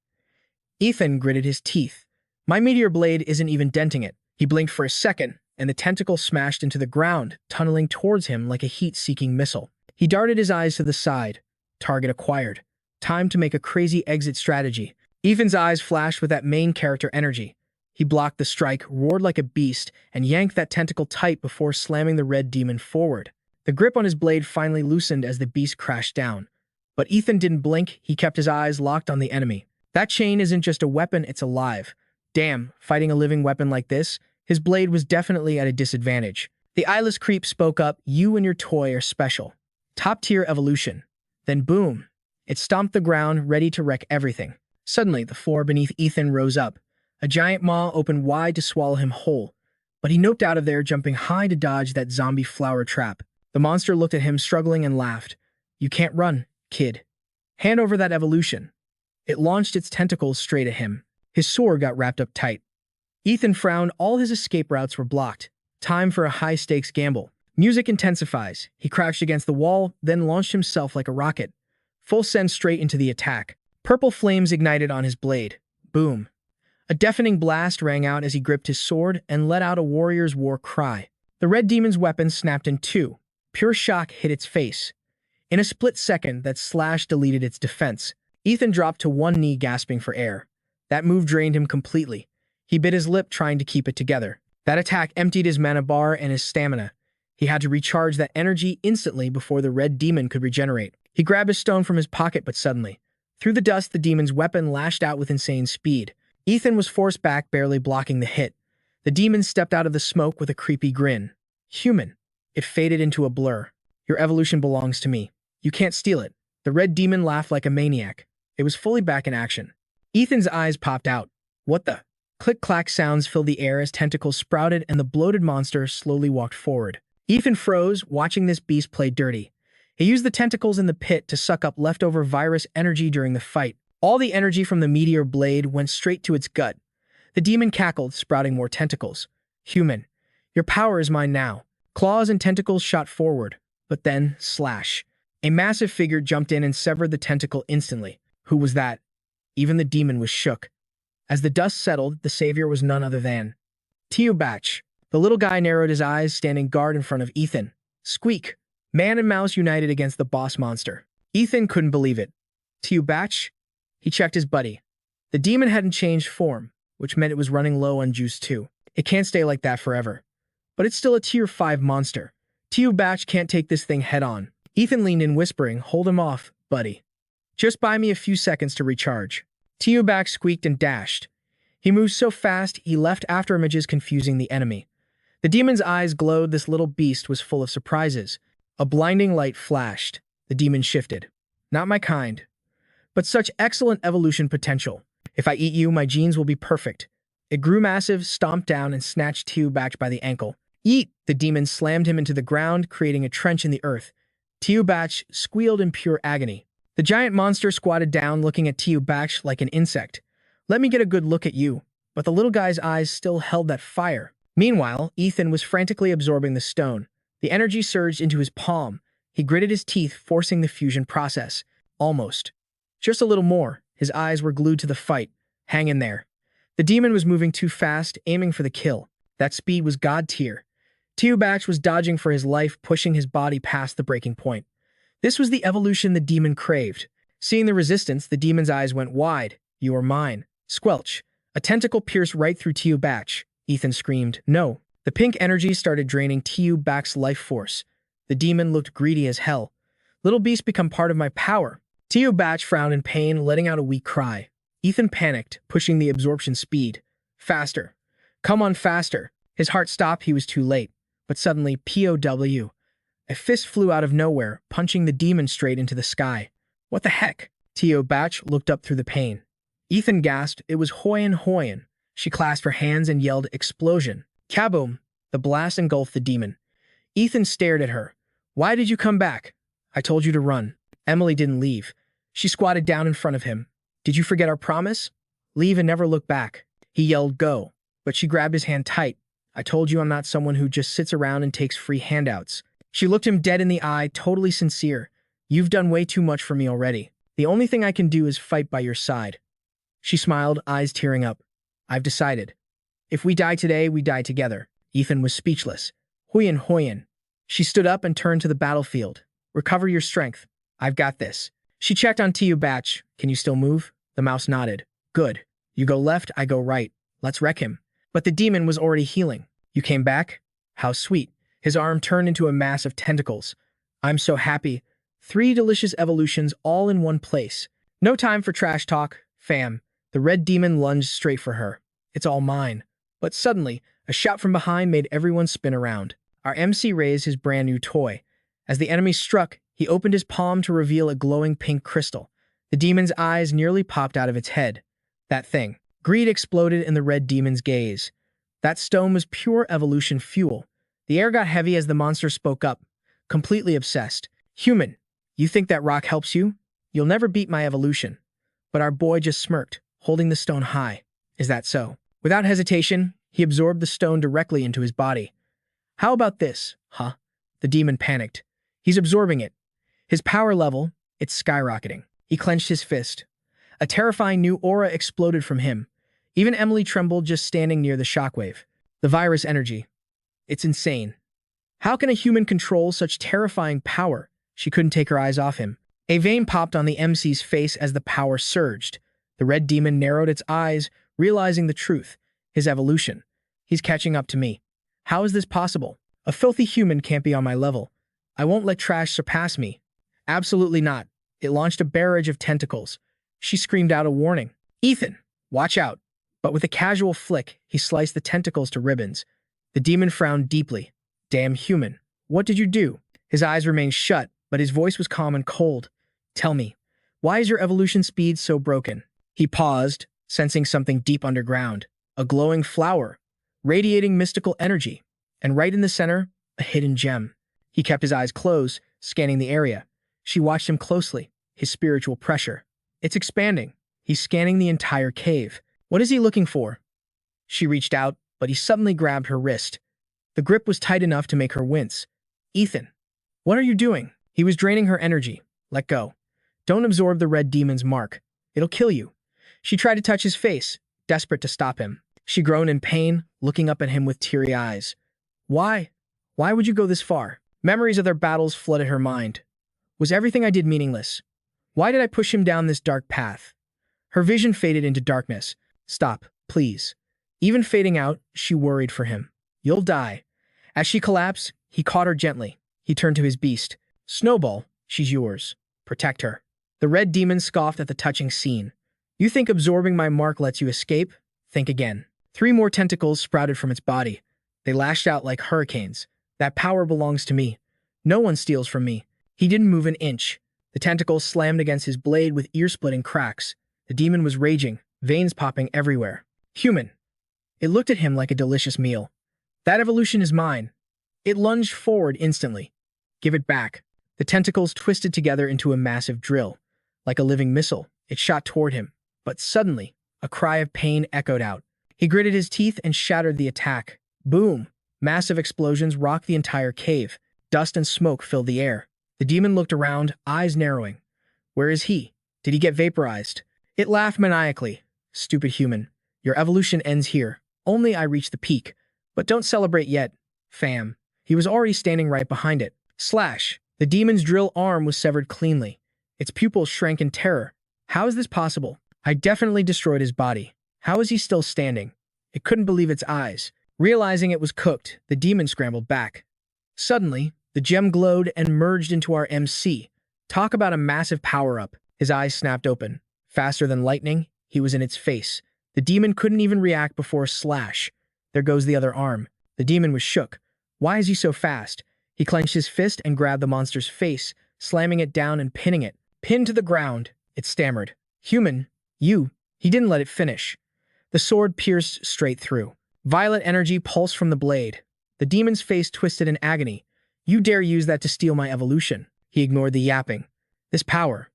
Ethan gritted his teeth. My meteor blade isn't even denting it. He blinked for a second, and the tentacle smashed into the ground, tunneling towards him like a heat-seeking missile. He darted his eyes to the side. Target acquired. Time to make a crazy exit strategy. Ethan's eyes flashed with that main character energy. He blocked the strike, roared like a beast, and yanked that tentacle tight before slamming the red demon forward. The grip on his blade finally loosened as the beast crashed down. But Ethan didn't blink. He kept his eyes locked on the enemy. That chain isn't just a weapon, it's alive. Damn, fighting a living weapon like this, his blade was definitely at a disadvantage. The eyeless creep spoke up, you and your toy are special. Top-tier evolution. Then boom, it stomped the ground, ready to wreck everything. Suddenly, the floor beneath Ethan rose up. A giant maw opened wide to swallow him whole. But he noped out of there, jumping high to dodge that zombie flower trap. The monster looked at him, struggling, and laughed. You can't run, kid. Hand over that evolution. It launched its tentacles straight at him. His sword got wrapped up tight. Ethan frowned. All his escape routes were blocked. Time for a high-stakes gamble. Music intensifies. He crouched against the wall, then launched himself like a rocket. Full send straight into the attack. Purple flames ignited on his blade. Boom. A deafening blast rang out as he gripped his sword and let out a warrior's war cry. The red demon's weapon snapped in two. Pure shock hit its face. In a split second, that slash deleted its defense. Ethan dropped to one knee, gasping for air. That move drained him completely. He bit his lip, trying to keep it together. That attack emptied his mana bar and his stamina. He had to recharge that energy instantly before the red demon could regenerate. He grabbed a stone from his pocket, but suddenly, through the dust, the demon's weapon lashed out with insane speed. Ethan was forced back, barely blocking the hit. The demon stepped out of the smoke with a creepy grin. Human. It faded into a blur. Your evolution belongs to me. You can't steal it. The red demon laughed like a maniac. It was fully back in action. Ethan's eyes popped out. What the? Click-clack sounds filled the air as tentacles sprouted and the bloated monster slowly walked forward. Ethan froze, watching this beast play dirty. He used the tentacles in the pit to suck up leftover virus energy during the fight. All the energy from the meteor blade went straight to its gut. The demon cackled, sprouting more tentacles. Human, your power is mine now. Claws and tentacles shot forward, but then, slash. A massive figure jumped in and severed the tentacle instantly. Who was that? Even the demon was shook. As the dust settled, the savior was none other than Teobach. The little guy narrowed his eyes, standing guard in front of Ethan. Squeak! Man and mouse united against the boss monster. Ethan couldn't believe it. Teobach? He checked his buddy. The demon hadn't changed form, which meant it was running low on juice too. It can't stay like that forever. But it's still a tier 5 monster. Teobach can't take this thing head on. Ethan leaned in, whispering, hold him off, buddy. Just buy me a few seconds to recharge. Teobach squeaked and dashed. He moved so fast, he left afterimages confusing the enemy. The demon's eyes glowed. This little beast was full of surprises. A blinding light flashed. The demon shifted. Not my kind. But such excellent evolution potential. If I eat you, my genes will be perfect. It grew massive, stomped down, and snatched Teobach by the ankle. Eat! The demon slammed him into the ground, creating a trench in the earth. Teobach squealed in pure agony. The giant monster squatted down, looking at Teobach like an insect. Let me get a good look at you. But the little guy's eyes still held that fire. Meanwhile, Ethan was frantically absorbing the stone. The energy surged into his palm. He gritted his teeth, forcing the fusion process. Almost. Just a little more. His eyes were glued to the fight. Hang in there. The demon was moving too fast, aiming for the kill. That speed was god tier. Teobach was dodging for his life, pushing his body past the breaking point. This was the evolution the demon craved. Seeing the resistance, the demon's eyes went wide. You are mine. Squelch. A tentacle pierced right through Teobach. Ethan screamed, no. The pink energy started draining Teobach's life force. The demon looked greedy as hell. Little beast, become part of my power. Teobach frowned in pain, letting out a weak cry. Ethan panicked, pushing the absorption speed. Faster. Come on, faster. His heart stopped. He was too late. But suddenly, POW. A fist flew out of nowhere, punching the demon straight into the sky. What the heck? Teobach looked up through the pain. Ethan gasped. It was Hoyan. She clasped her hands and yelled, explosion. Kaboom! The blast engulfed the demon. Ethan stared at her. Why did you come back? I told you to run. Emily didn't leave. She squatted down in front of him. Did you forget our promise? Leave and never look back. He yelled, go. But she grabbed his hand tight. I told you I'm not someone who just sits around and takes free handouts. She looked him dead in the eye, totally sincere. You've done way too much for me already. The only thing I can do is fight by your side. She smiled, eyes tearing up. I've decided. If we die today, we die together. Ethan was speechless. Hoyan. She stood up and turned to the battlefield. Recover your strength. I've got this. She checked on Teobach. Can you still move? The mouse nodded. Good. You go left, I go right. Let's wreck him. But the demon was already healing. You came back? How sweet. His arm turned into a mass of tentacles. I'm so happy. 3 delicious evolutions all in one place. No time for trash talk, fam. The red demon lunged straight for her. It's all mine. But suddenly, a shout from behind made everyone spin around. Our MC raised his brand new toy. As the enemy struck, he opened his palm to reveal a glowing pink crystal. The demon's eyes nearly popped out of its head. That thing. Greed exploded in the red demon's gaze. That stone was pure evolution fuel. The air got heavy as the monster spoke up, completely obsessed. Human, you think that rock helps you? You'll never beat my evolution. But our boy just smirked, holding the stone high. Is that so? Without hesitation, he absorbed the stone directly into his body. How about this, huh? The demon panicked. He's absorbing it. His power level, it's skyrocketing. He clenched his fist. A terrifying new aura exploded from him. Even Emily trembled just standing near the shockwave. The virus energy. It's insane. How can a human control such terrifying power? She couldn't take her eyes off him. A vein popped on the MC's face as the power surged. The red demon narrowed its eyes, realizing the truth. His evolution. He's catching up to me. How is this possible? A filthy human can't be on my level. I won't let trash surpass me. Absolutely not. It launched a barrage of tentacles. She screamed out a warning. Ethan, watch out. But with a casual flick, he sliced the tentacles to ribbons. The demon frowned deeply. Damn human. What did you do? His eyes remained shut, but his voice was calm and cold. Tell me, why is your evolution speed so broken? He paused, sensing something deep underground. A glowing flower, radiating mystical energy. And right in the center, a hidden gem. He kept his eyes closed, scanning the area. She watched him closely, his spiritual pressure. It's expanding. He's scanning the entire cave. What is he looking for? She reached out, but he suddenly grabbed her wrist. The grip was tight enough to make her wince. Ethan, what are you doing? He was draining her energy. Let go. Don't absorb the red demon's mark. It'll kill you. She tried to touch his face, desperate to stop him. She groaned in pain, looking up at him with teary eyes. Why? Why would you go this far? Memories of their battles flooded her mind. Was everything I did meaningless? Why did I push him down this dark path? Her vision faded into darkness. Stop, please. Even fading out, she worried for him. You'll die. As she collapsed, he caught her gently. He turned to his beast. Snowball, she's yours. Protect her. The red demon scoffed at the touching scene. You think absorbing my mark lets you escape? Think again. 3 more tentacles sprouted from its body. They lashed out like hurricanes. That power belongs to me. No one steals from me. He didn't move an inch. The tentacles slammed against his blade with ear-splitting cracks. The demon was raging, veins popping everywhere. Human. It looked at him like a delicious meal. That evolution is mine. It lunged forward instantly. Give it back. The tentacles twisted together into a massive drill. Like a living missile, it shot toward him. But suddenly, a cry of pain echoed out. He gritted his teeth and shattered the attack. Boom! Massive explosions rocked the entire cave. Dust and smoke filled the air. The demon looked around, eyes narrowing. Where is he? Did he get vaporized? It laughed maniacally. Stupid human. Your evolution ends here. Only I reached the peak. But don't celebrate yet, fam. He was already standing right behind it. Slash! The demon's drill arm was severed cleanly. Its pupils shrank in terror. How is this possible? I definitely destroyed his body. How is he still standing? It couldn't believe its eyes. Realizing it was cooked, the demon scrambled back. Suddenly, the gem glowed and merged into our MC. Talk about a massive power-up. His eyes snapped open. Faster than lightning, he was in its face. The demon couldn't even react before a slash. There goes the other arm. The demon was shook. Why is he so fast? He clenched his fist and grabbed the monster's face, slamming it down and pinning it. Pinned to the ground, it stammered. Human, you. He didn't let it finish. The sword pierced straight through. Violet energy pulsed from the blade. The demon's face twisted in agony. You dare use that to steal my evolution. He ignored the yapping. This power.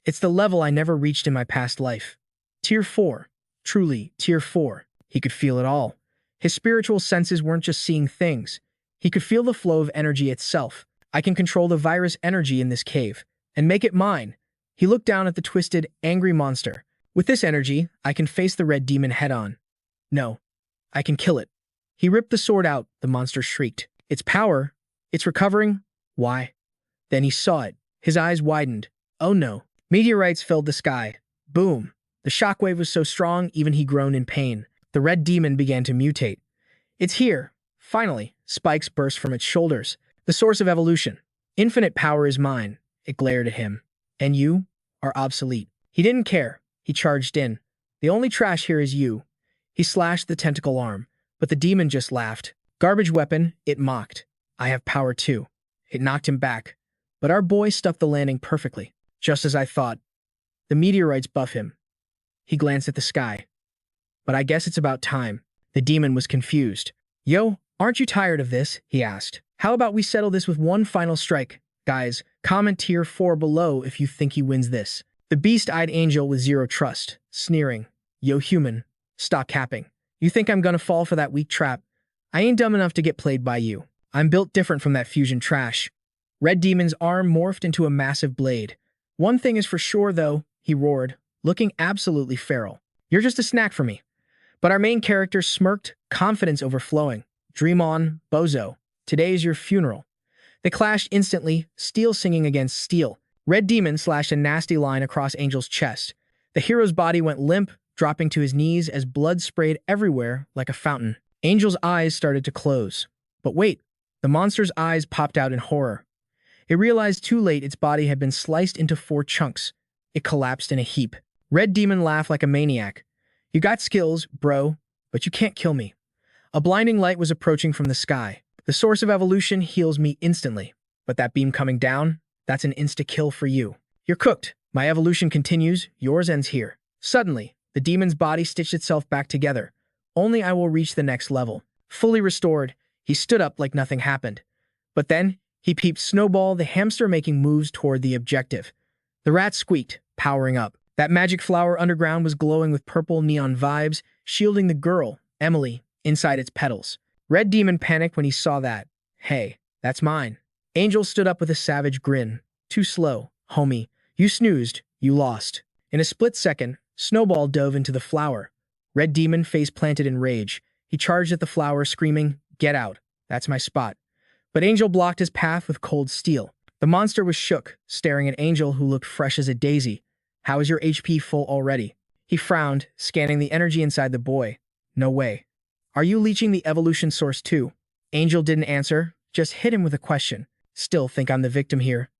It's the level I never reached in my past life. Tier 4. Truly, Tier 4. He could feel it all. His spiritual senses weren't just seeing things. He could feel the flow of energy itself. I can control the virus energy in this cave, and make it mine. He looked down at the twisted, angry monster. With this energy, I can face the red demon head-on. No, I can kill it. He ripped the sword out, the monster shrieked. Its power, it's recovering? Why? Then he saw it. His eyes widened. Oh no. Meteorites filled the sky. Boom. The shockwave was so strong, even he groaned in pain. The red demon began to mutate. It's here. Finally, spikes burst from its shoulders. The source of evolution. Infinite power is mine. It glared at him. And you are obsolete. He didn't care. He charged in. The only trash here is you. He slashed the tentacle arm, but the demon just laughed. Garbage weapon, it mocked. I have power too. It knocked him back. But our boy stuck the landing perfectly, just as I thought. The meteorites buff him. He glanced at the sky. But I guess it's about time. The demon was confused. Yo, aren't you tired of this? He asked. How about we settle this with one final strike? Guys, comment tier 4 below if you think he wins this. The beast-eyed angel with zero trust, sneering. Yo human, stop capping. You think I'm gonna fall for that weak trap? I ain't dumb enough to get played by you. I'm built different from that fusion trash. Red Demon's arm morphed into a massive blade. One thing is for sure though, he roared, looking absolutely feral. You're just a snack for me. But our main character smirked, confidence overflowing. Dream on, bozo. Today is your funeral." They clashed instantly, steel singing against steel. Red Demon slashed a nasty line across Angel's chest. The hero's body went limp, dropping to his knees as blood sprayed everywhere like a fountain. Angel's eyes started to close. But wait, the monster's eyes popped out in horror. It realized too late its body had been sliced into 4 chunks. It collapsed in a heap. Red Demon laughed like a maniac. "You got skills, bro, but you can't kill me." A blinding light was approaching from the sky. "The source of evolution heals me instantly. But that beam coming down, that's an insta-kill for you. You're cooked. My evolution continues, yours ends here." Suddenly, the demon's body stitched itself back together. "Only I will reach the next level." Fully restored, he stood up like nothing happened. But then, he peeped Snowball the hamster making moves toward the objective. The rat squeaked, powering up. That magic flower underground was glowing with purple neon vibes, shielding the girl, Emily, inside its petals. Red Demon panicked when he saw that. "Hey, that's mine." Angel stood up with a savage grin. "Too slow, homie. You snoozed, you lost." In a split second, Snowball dove into the flower. Red Demon face planted in rage. He charged at the flower, screaming, "Get out. That's my spot." But Angel blocked his path with cold steel. The monster was shook, staring at Angel, who looked fresh as a daisy. "How is your HP full already?" He frowned, scanning the energy inside the boy. "No way." "Are you leeching the evolution source too?" Angel didn't answer, just hit him with a question. "Still think I'm the victim here."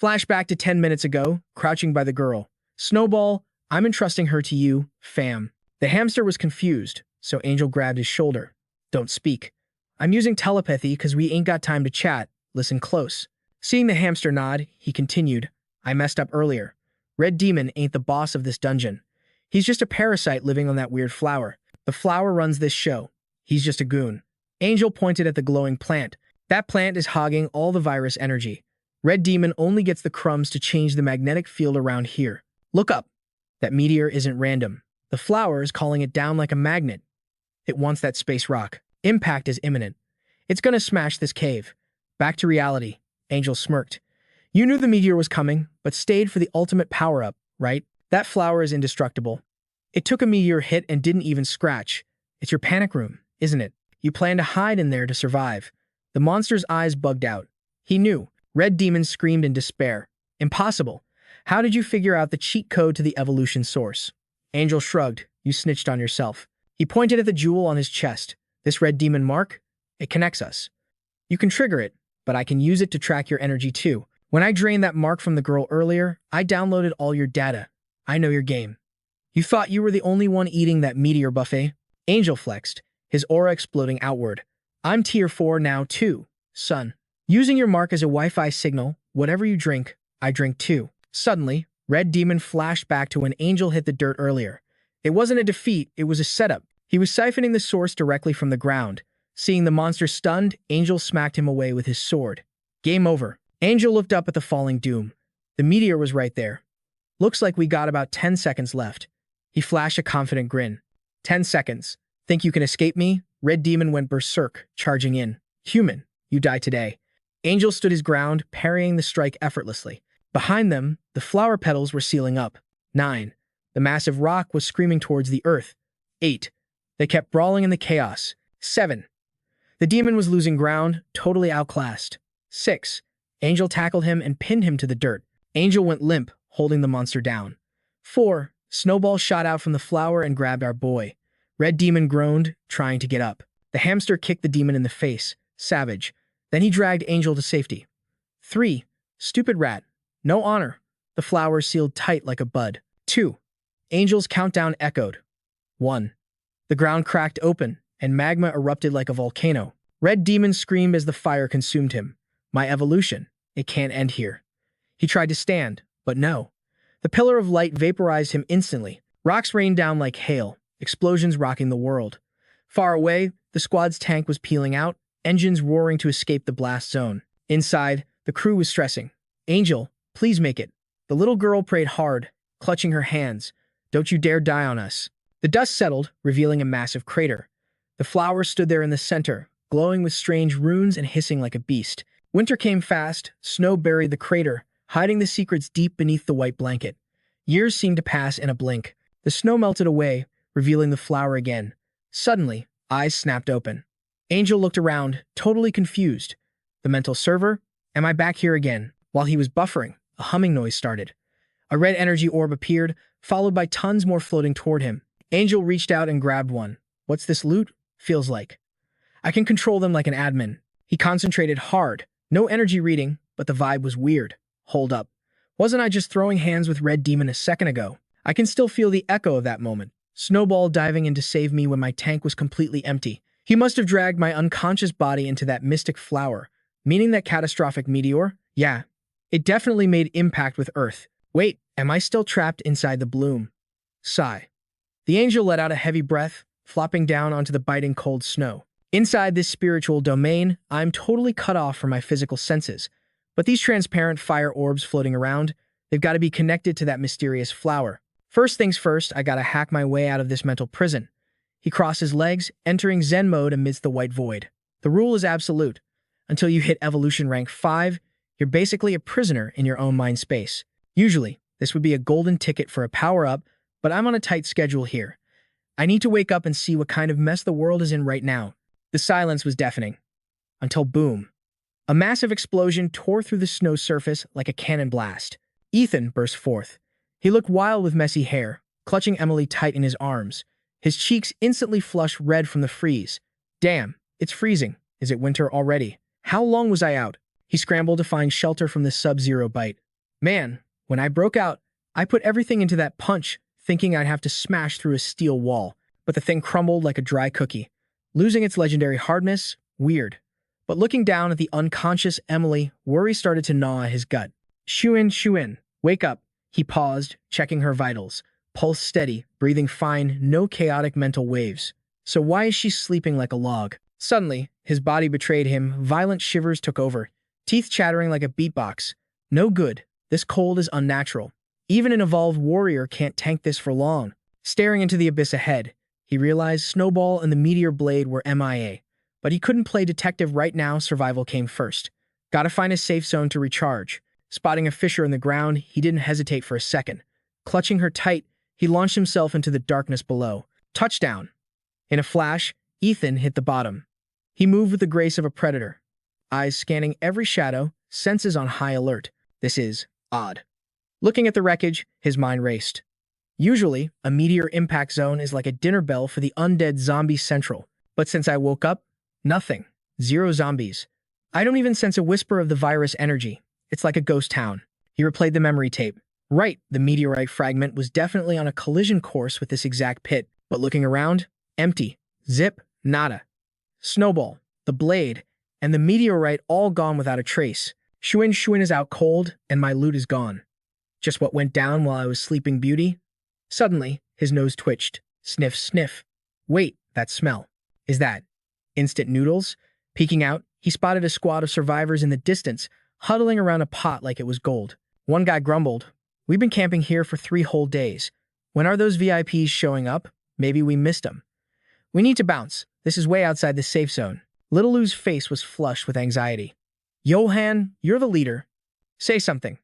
Flashback to 10 minutes ago, crouching by the girl. "Snowball, I'm entrusting her to you, fam." The hamster was confused, so Angel grabbed his shoulder. "Don't speak. I'm using telepathy because we ain't got time to chat. Listen close." Seeing the hamster nod, he continued, "I messed up earlier. Red Demon ain't the boss of this dungeon. He's just a parasite living on that weird flower. The flower runs this show. He's just a goon." Angel pointed at the glowing plant. "That plant is hogging all the virus energy. Red Demon only gets the crumbs to change the magnetic field around here. Look up. That meteor isn't random. The flower is calling it down like a magnet. It wants that space rock. Impact is imminent. It's gonna smash this cave." Back to reality. Angel smirked. "You knew the meteor was coming, but stayed for the ultimate power-up, right? That flower is indestructible. It took a meteor hit and didn't even scratch. It's your panic room, isn't it? You plan to hide in there to survive." The monster's eyes bugged out. He knew. Red Demon screamed in despair. "Impossible. How did you figure out the cheat code to the evolution source?" Angel shrugged. "You snitched on yourself." He pointed at the jewel on his chest. "This Red Demon mark? It connects us. You can trigger it, but I can use it to track your energy too. When I drained that mark from the girl earlier, I downloaded all your data. I know your game. You thought you were the only one eating that meteor buffet?" Angel flexed, his aura exploding outward. "I'm tier 4 now too, son. Using your mark as a Wi-Fi signal, whatever you drink, I drink too." Suddenly, Red Demon flashed back to when Angel hit the dirt earlier. It wasn't a defeat, it was a setup. He was siphoning the source directly from the ground. Seeing the monster stunned, Angel smacked him away with his sword. Game over. Angel looked up at the falling doom. The meteor was right there. "Looks like we got about 10 seconds left." He flashed a confident grin. 10 seconds. Think you can escape me?" Red Demon went berserk, charging in. "Human, you die today." Angel stood his ground, parrying the strike effortlessly. Behind them, the flower petals were sealing up. 9. The massive rock was screaming towards the earth. 8. They kept brawling in the chaos. 7. The demon was losing ground, totally outclassed. 6. Angel tackled him and pinned him to the dirt. Angel went limp, holding the monster down. 4. Snowball shot out from the flower and grabbed our boy. Red Demon groaned, trying to get up. The hamster kicked the demon in the face, savage. Then he dragged Angel to safety. 3. Stupid rat. No honor. The flower sealed tight like a bud. 2. Angel's countdown echoed. 1. The ground cracked open, and magma erupted like a volcano. Red Demon screamed as the fire consumed him. "My evolution. It can't end here." He tried to stand, but no. The pillar of light vaporized him instantly. Rocks rained down like hail, explosions rocking the world. Far away, the squad's tank was peeling out, engines roaring to escape the blast zone. Inside, the crew was stressing. "Angel, please make it." The little girl prayed hard, clutching her hands. "Don't you dare die on us." The dust settled, revealing a massive crater. The flower stood there in the center, glowing with strange runes and hissing like a beast. Winter came fast, snow buried the crater, hiding the secrets deep beneath the white blanket. Years seemed to pass in a blink. The snow melted away, revealing the flower again. Suddenly, eyes snapped open. Angel looked around, totally confused. The mental server? Am I back here again? While he was buffering, a humming noise started. A red energy orb appeared, followed by tons more floating toward him. Angel reached out and grabbed one. What's this loot? Feels like. I can control them like an admin. He concentrated hard. No energy reading, but the vibe was weird. Hold up. Wasn't I just throwing hands with Red Demon a second ago? I can still feel the echo of that moment. Snowball diving in to save me when my tank was completely empty. He must have dragged my unconscious body into that mystic flower, meaning that catastrophic meteor? Yeah, it definitely made impact with Earth. Wait, am I still trapped inside the bloom? Sigh. The angel let out a heavy breath, flopping down onto the biting cold snow. Inside this spiritual domain, I'm totally cut off from my physical senses. But these transparent fire orbs floating around, they've got to be connected to that mysterious flower. First things first, I gotta hack my way out of this mental prison. He crossed his legs, entering Zen mode amidst the white void. The rule is absolute. Until you hit evolution rank 5, you're basically a prisoner in your own mind space. Usually, this would be a golden ticket for a power-up, but I'm on a tight schedule here. I need to wake up and see what kind of mess the world is in right now. The silence was deafening. Until boom. A massive explosion tore through the snow surface like a cannon blast. Ethan burst forth. He looked wild with messy hair, clutching Emily tight in his arms. His cheeks instantly flushed red from the freeze. Damn, it's freezing. Is it winter already? How long was I out? He scrambled to find shelter from the sub-zero bite. Man, when I broke out, I put everything into that punch, thinking I'd have to smash through a steel wall. But the thing crumbled like a dry cookie. Losing its legendary hardness? Weird. But looking down at the unconscious Emily, worry started to gnaw at his gut. Shuin, wake up. He paused, checking her vitals. Pulse steady, breathing fine, no chaotic mental waves. So why is she sleeping like a log? Suddenly, his body betrayed him. Violent shivers took over, teeth chattering like a beatbox. No good. This cold is unnatural. Even an evolved warrior can't tank this for long. Staring into the abyss ahead, he realized Snowball and the meteor blade were MIA. But he couldn't play detective right now. Survival came first. Gotta find a safe zone to recharge. Spotting a fissure in the ground, he didn't hesitate for a second. Clutching her tight, he launched himself into the darkness below. Touchdown! In a flash, Ethan hit the bottom. He moved with the grace of a predator, eyes scanning every shadow, senses on high alert. This is odd. Looking at the wreckage, his mind raced. Usually, a meteor impact zone is like a dinner bell for the undead zombie central. But since I woke up, nothing. Zero zombies. I don't even sense a whisper of the virus energy. It's like a ghost town. He replayed the memory tape. Right, the meteorite fragment was definitely on a collision course with this exact pit, but looking around, empty. Zip, nada. Snowball, the blade, and the meteorite all gone without a trace. Shuin is out cold, and my loot is gone. Just what went down while I was sleeping beauty? Suddenly, his nose twitched. Sniff, sniff. Wait, that smell. Is that instant noodles? Peeking out, he spotted a squad of survivors in the distance, huddling around a pot like it was gold. One guy grumbled, "We've been camping here for 3 whole days. When are those VIPs showing up? Maybe we missed them. We need to bounce. This is way outside the safe zone." Little Lou's face was flushed with anxiety. "Johan, you're the leader. Say something."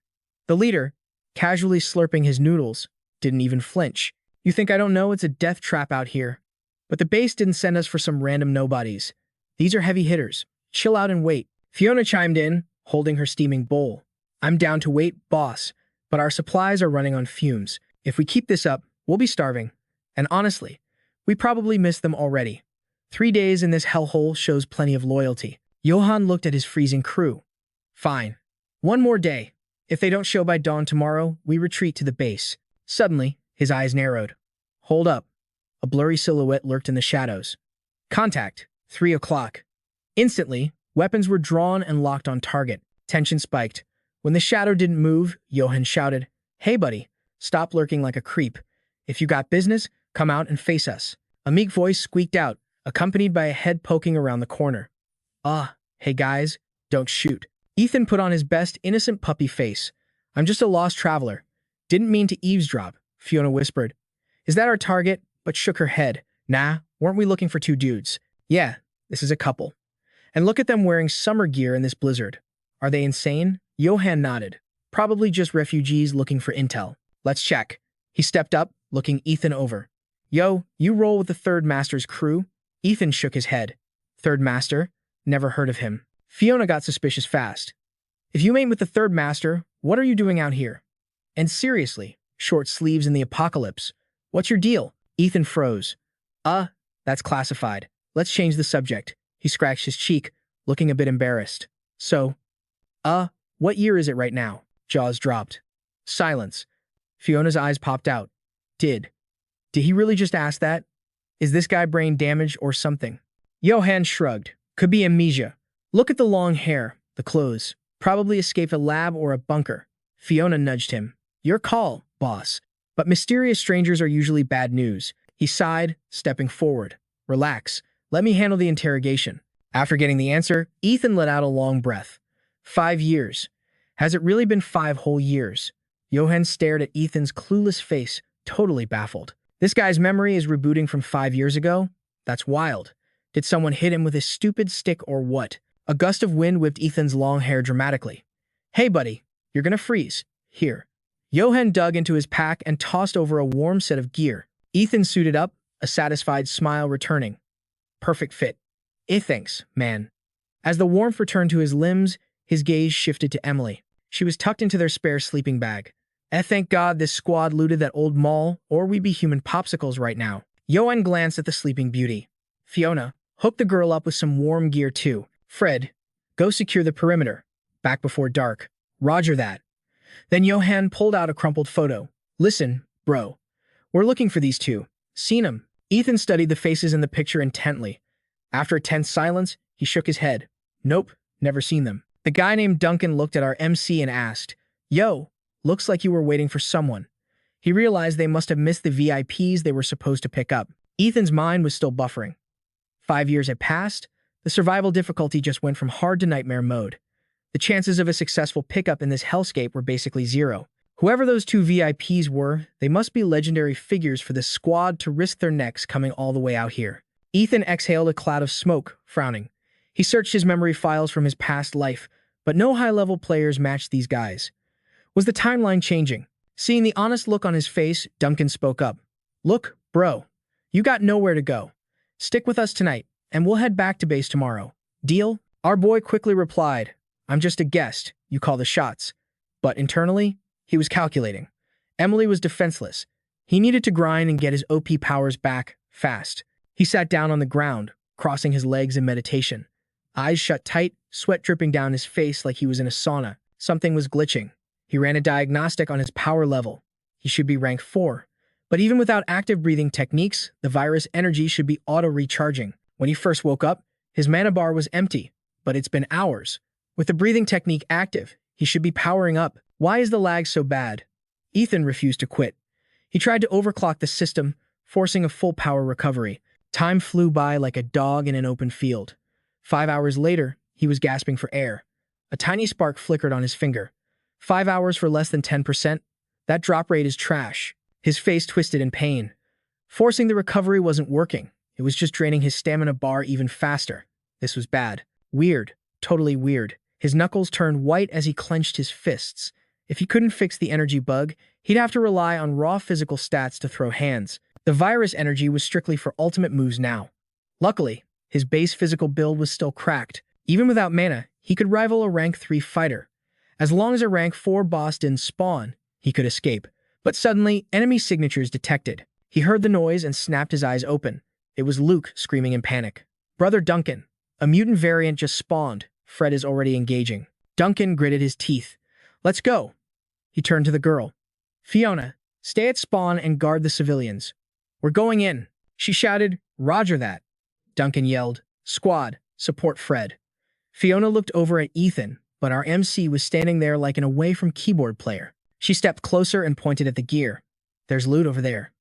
The leader, casually slurping his noodles, didn't even flinch. "You think I don't know it's a death trap out here? But the base didn't send us for some random nobodies. These are heavy hitters. Chill out and wait." Fiona chimed in, holding her steaming bowl. "I'm down to wait, boss, but our supplies are running on fumes. If we keep this up, we'll be starving. And honestly, we probably missed them already. 3 days in this hellhole shows plenty of loyalty." Johan looked at his freezing crew. "Fine. 1 more day. If they don't show by dawn tomorrow, we retreat to the base." Suddenly, his eyes narrowed. "Hold up." A blurry silhouette lurked in the shadows. "Contact, 3 o'clock." Instantly, weapons were drawn and locked on target. Tension spiked. When the shadow didn't move, Johan shouted, "Hey buddy, stop lurking like a creep. If you got business, come out and face us." A meek voice squeaked out, accompanied by a head poking around the corner. Hey guys, don't shoot." Ethan put on his best innocent puppy face. "I'm just a lost traveler. Didn't mean to eavesdrop," Fiona whispered. "Is that our target?" But shook her head. "Nah, weren't we looking for 2 dudes? Yeah, this is a couple. And look at them wearing summer gear in this blizzard. Are they insane?" Johan nodded. "Probably just refugees looking for intel. Let's check." He stepped up, looking Ethan over. "Yo, you roll with the Third Master's crew?" Ethan shook his head. Third Master? Never heard of him. Fiona got suspicious fast. If you ain't with the Third Master, what are you doing out here? And seriously, short sleeves in the apocalypse. What's your deal? Ethan froze. That's classified. Let's change the subject. He scratched his cheek, looking a bit embarrassed. So, what year is it right now? Jaws dropped. Silence. Fiona's eyes popped out. Did he really just ask that? Is this guy brain damaged or something? Johan shrugged. Could be amnesia. Look at the long hair, the clothes. Probably escaped a lab or a bunker. Fiona nudged him. Your call, boss. But mysterious strangers are usually bad news. He sighed, stepping forward. Relax. Let me handle the interrogation. After getting the answer, Ethan let out a long breath. 5 years. Has it really been 5 whole years? Johan stared at Ethan's clueless face, totally baffled. This guy's memory is rebooting from 5 years ago? That's wild. Did someone hit him with a stupid stick or what? A gust of wind whipped Ethan's long hair dramatically. Hey, buddy, you're gonna freeze. Here. Johan dug into his pack and tossed over a warm set of gear. Ethan suited up, a satisfied smile returning. Perfect fit. Thanks, man. As the warmth returned to his limbs, his gaze shifted to Emily. She was tucked into their spare sleeping bag. Thank God this squad looted that old mall, or we'd be human popsicles right now. Johan glanced at the sleeping beauty. Fiona, hook the girl up with some warm gear too. Fred, go secure the perimeter. Back before dark. Roger that. Then Johan pulled out a crumpled photo. Listen, bro. We're looking for these two. Seen 'em? Ethan studied the faces in the picture intently. After a tense silence, he shook his head. Nope, never seen them. The guy named Duncan looked at our MC and asked, Yo, looks like you were waiting for someone. He realized they must have missed the VIPs they were supposed to pick up. Ethan's mind was still buffering. 5 years had passed. The survival difficulty just went from hard to nightmare mode. The chances of a successful pickup in this hellscape were basically zero. Whoever those two VIPs were, they must be legendary figures for this squad to risk their necks coming all the way out here. Ethan exhaled a cloud of smoke, frowning. He searched his memory files from his past life, but no high-level players matched these guys. Was the timeline changing? Seeing the honest look on his face, Duncan spoke up. Look, bro, you got nowhere to go. Stick with us tonight, and we'll head back to base tomorrow. Deal? Our boy quickly replied, I'm just a guest, you call the shots. But internally, he was calculating. Emily was defenseless. He needed to grind and get his OP powers back, fast. He sat down on the ground, crossing his legs in meditation. Eyes shut tight, sweat dripping down his face like he was in a sauna. Something was glitching. He ran a diagnostic on his power level. He should be rank 4. But even without active breathing techniques, the virus energy should be auto-recharging. When he first woke up, his mana bar was empty, but it's been hours. With the breathing technique active, he should be powering up. Why is the lag so bad? Ethan refused to quit. He tried to overclock the system, forcing a full power recovery. Time flew by like a dog in an open field. 5 hours later, he was gasping for air. A tiny spark flickered on his finger. 5 hours for less than 10%? That drop rate is trash. His face twisted in pain. Forcing the recovery wasn't working. It was just draining his stamina bar even faster. This was bad. Weird. Totally weird. His knuckles turned white as he clenched his fists. If he couldn't fix the energy bug, he'd have to rely on raw physical stats to throw hands. The virus energy was strictly for ultimate moves now. Luckily, his base physical build was still cracked. Even without mana, he could rival a rank 3 fighter. As long as a rank 4 boss didn't spawn, he could escape. But suddenly, enemy signatures detected. He heard the noise and snapped his eyes open. It was Luke screaming in panic. Brother Duncan, a mutant variant just spawned. Fred is already engaging. Duncan gritted his teeth. Let's go. He turned to the girl. Fiona, stay at spawn and guard the civilians. We're going in. She shouted, Roger that. Duncan yelled, Squad, support Fred. Fiona looked over at Ethan, but our MC was standing there like an away-from-keyboard player. She stepped closer and pointed at the gear. There's loot over there.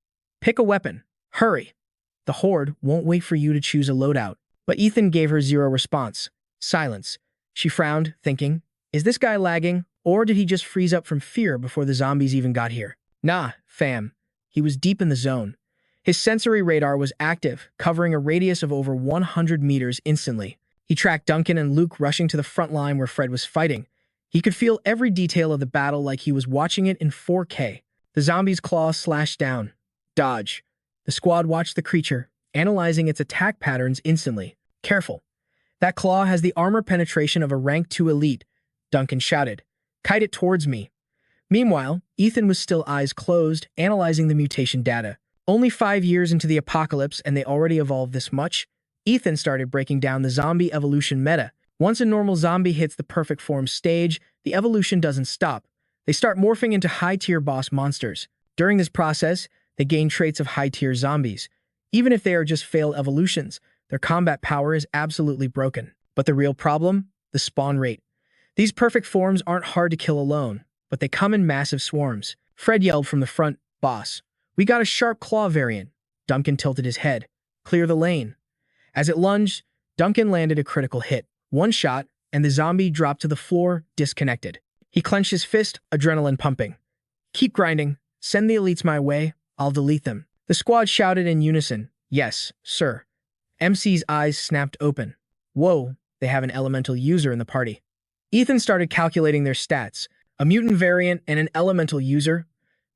Pick a weapon. Hurry. The Horde won't wait for you to choose a loadout. But Ethan gave her zero response. Silence. She frowned, thinking, is this guy lagging, or did he just freeze up from fear before the zombies even got here? Nah, fam. He was deep in the zone. His sensory radar was active, covering a radius of over 100 meters instantly. He tracked Duncan and Luke rushing to the front line where Fred was fighting. He could feel every detail of the battle like he was watching it in 4K. The zombie's claws slashed down. Dodge. The squad watched the creature, analyzing its attack patterns instantly. Careful. That claw has the armor penetration of a rank 2 elite, Duncan shouted. Kite it towards me. Meanwhile, Ethan was still eyes closed, analyzing the mutation data. Only 5 years into the apocalypse and they already evolved this much? Ethan started breaking down the zombie evolution meta. Once a normal zombie hits the perfect form stage, the evolution doesn't stop. They start morphing into high-tier boss monsters. During this process, they gain traits of high-tier zombies. Even if they are just failed evolutions, their combat power is absolutely broken. But the real problem? The spawn rate. These perfect forms aren't hard to kill alone, but they come in massive swarms. Fred yelled from the front, "Boss, we got a sharp claw variant." Duncan tilted his head. "Clear the lane." As it lunged, Duncan landed a critical hit. One shot, and the zombie dropped to the floor, disconnected. He clenched his fist, adrenaline pumping. "Keep grinding. Send the elites my way. I'll delete them." The squad shouted in unison. "Yes, sir." MC's eyes snapped open. Whoa, they have an elemental user in the party. Ethan started calculating their stats. A mutant variant and an elemental user.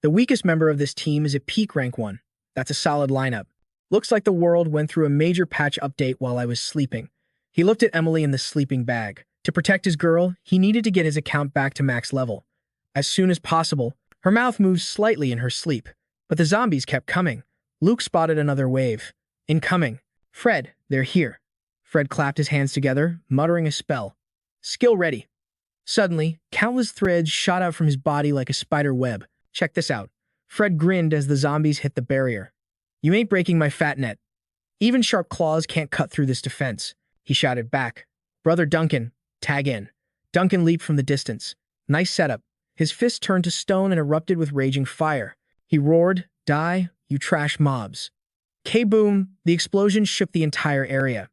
The weakest member of this team is a peak rank 1. That's a solid lineup. Looks like the world went through a major patch update while I was sleeping. He looked at Emily in the sleeping bag. To protect his girl, he needed to get his account back to max level. As soon as possible, her mouth moved slightly in her sleep. But the zombies kept coming. Luke spotted another wave. Incoming. "Fred, they're here." Fred clapped his hands together, muttering a spell. "Skill ready." Suddenly, countless threads shot out from his body like a spider web. "Check this out." Fred grinned as the zombies hit the barrier. "You ain't breaking my fat net. Even sharp claws can't cut through this defense," he shouted back. "Brother Duncan, tag in." Duncan leaped from the distance. Nice setup. His fist turned to stone and erupted with raging fire. He roared, "Die, you trash mobs." K-boom, the explosion shook the entire area.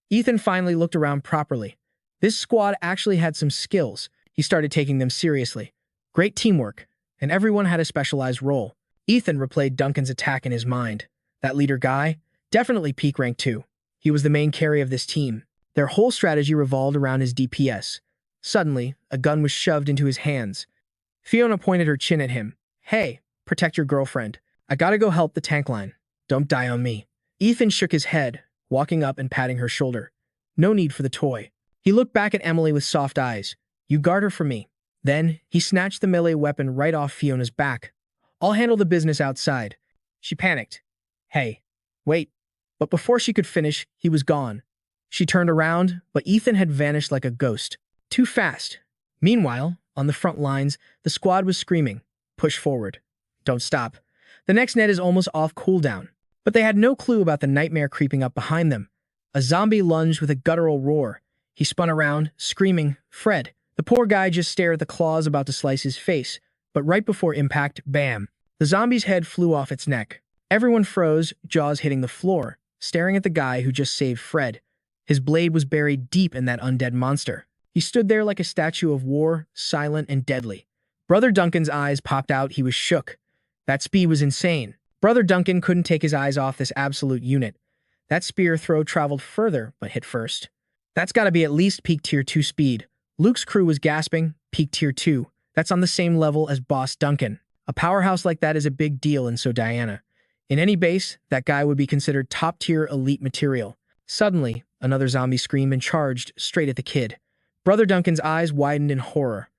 Ethan finally looked around properly. This squad actually had some skills. He started taking them seriously. Great teamwork, and everyone had a specialized role. Ethan replayed Duncan's attack in his mind. That leader guy? Definitely peak rank 2. He was the main carry of this team. Their whole strategy revolved around his DPS. Suddenly, a gun was shoved into his hands. Fiona pointed her chin at him. "Hey, protect your girlfriend. I gotta go help the tank line. Don't die on me." Ethan shook his head, walking up and patting her shoulder. No need for the toy. He looked back at Emily with soft eyes. "You guard her for me." Then, he snatched the melee weapon right off Fiona's back. "I'll handle the business outside." She panicked. "Hey, wait." But before she could finish, he was gone. She turned around, but Ethan had vanished like a ghost. Too fast. Meanwhile, on the front lines, the squad was screaming, "Push forward. Don't stop. The next net is almost off cooldown." But they had no clue about the nightmare creeping up behind them. A zombie lunged with a guttural roar. He spun around, screaming, "Fred." The poor guy just stared at the claws about to slice his face, but right before impact, bam! The zombie's head flew off its neck. Everyone froze, jaws hitting the floor, staring at the guy who just saved Fred. His blade was buried deep in that undead monster. He stood there like a statue of war, silent and deadly. Brother Duncan's eyes popped out. He was shook. That speed was insane. Brother Duncan couldn't take his eyes off this absolute unit. That spear throw traveled further, but hit first. That's gotta be at least peak tier 2 speed. Luke's crew was gasping, peak tier 2. That's on the same level as Boss Duncan. A powerhouse like that is a big deal, and so Diana. In any base, that guy would be considered top-tier elite material. Suddenly, another zombie screamed and charged straight at the kid. Brother Duncan's eyes widened in horror.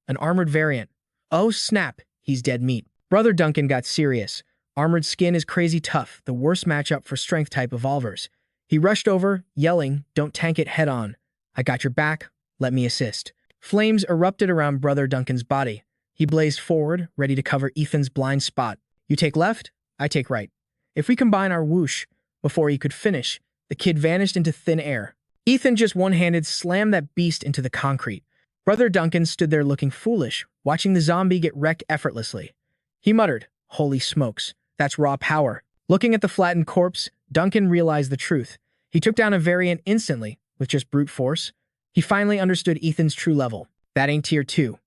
An armored variant. Oh snap, he's dead meat. Brother Duncan got serious. Armored skin is crazy tough, the worst matchup for strength-type evolvers. He rushed over, yelling, "Don't tank it head-on. I got your back, let me assist." Flames erupted around Brother Duncan's body. He blazed forward, ready to cover Ethan's blind spot. "You take left, I take right. If we combine our whoosh," before he could finish, the kid vanished into thin air. Ethan just one-handed slammed that beast into the concrete. Brother Duncan stood there looking foolish, watching the zombie get wrecked effortlessly. He muttered, "Holy smokes, that's raw power." Looking at the flattened corpse, Duncan realized the truth. He took down a variant instantly, with just brute force. He finally understood Ethan's true level. That ain't tier 2.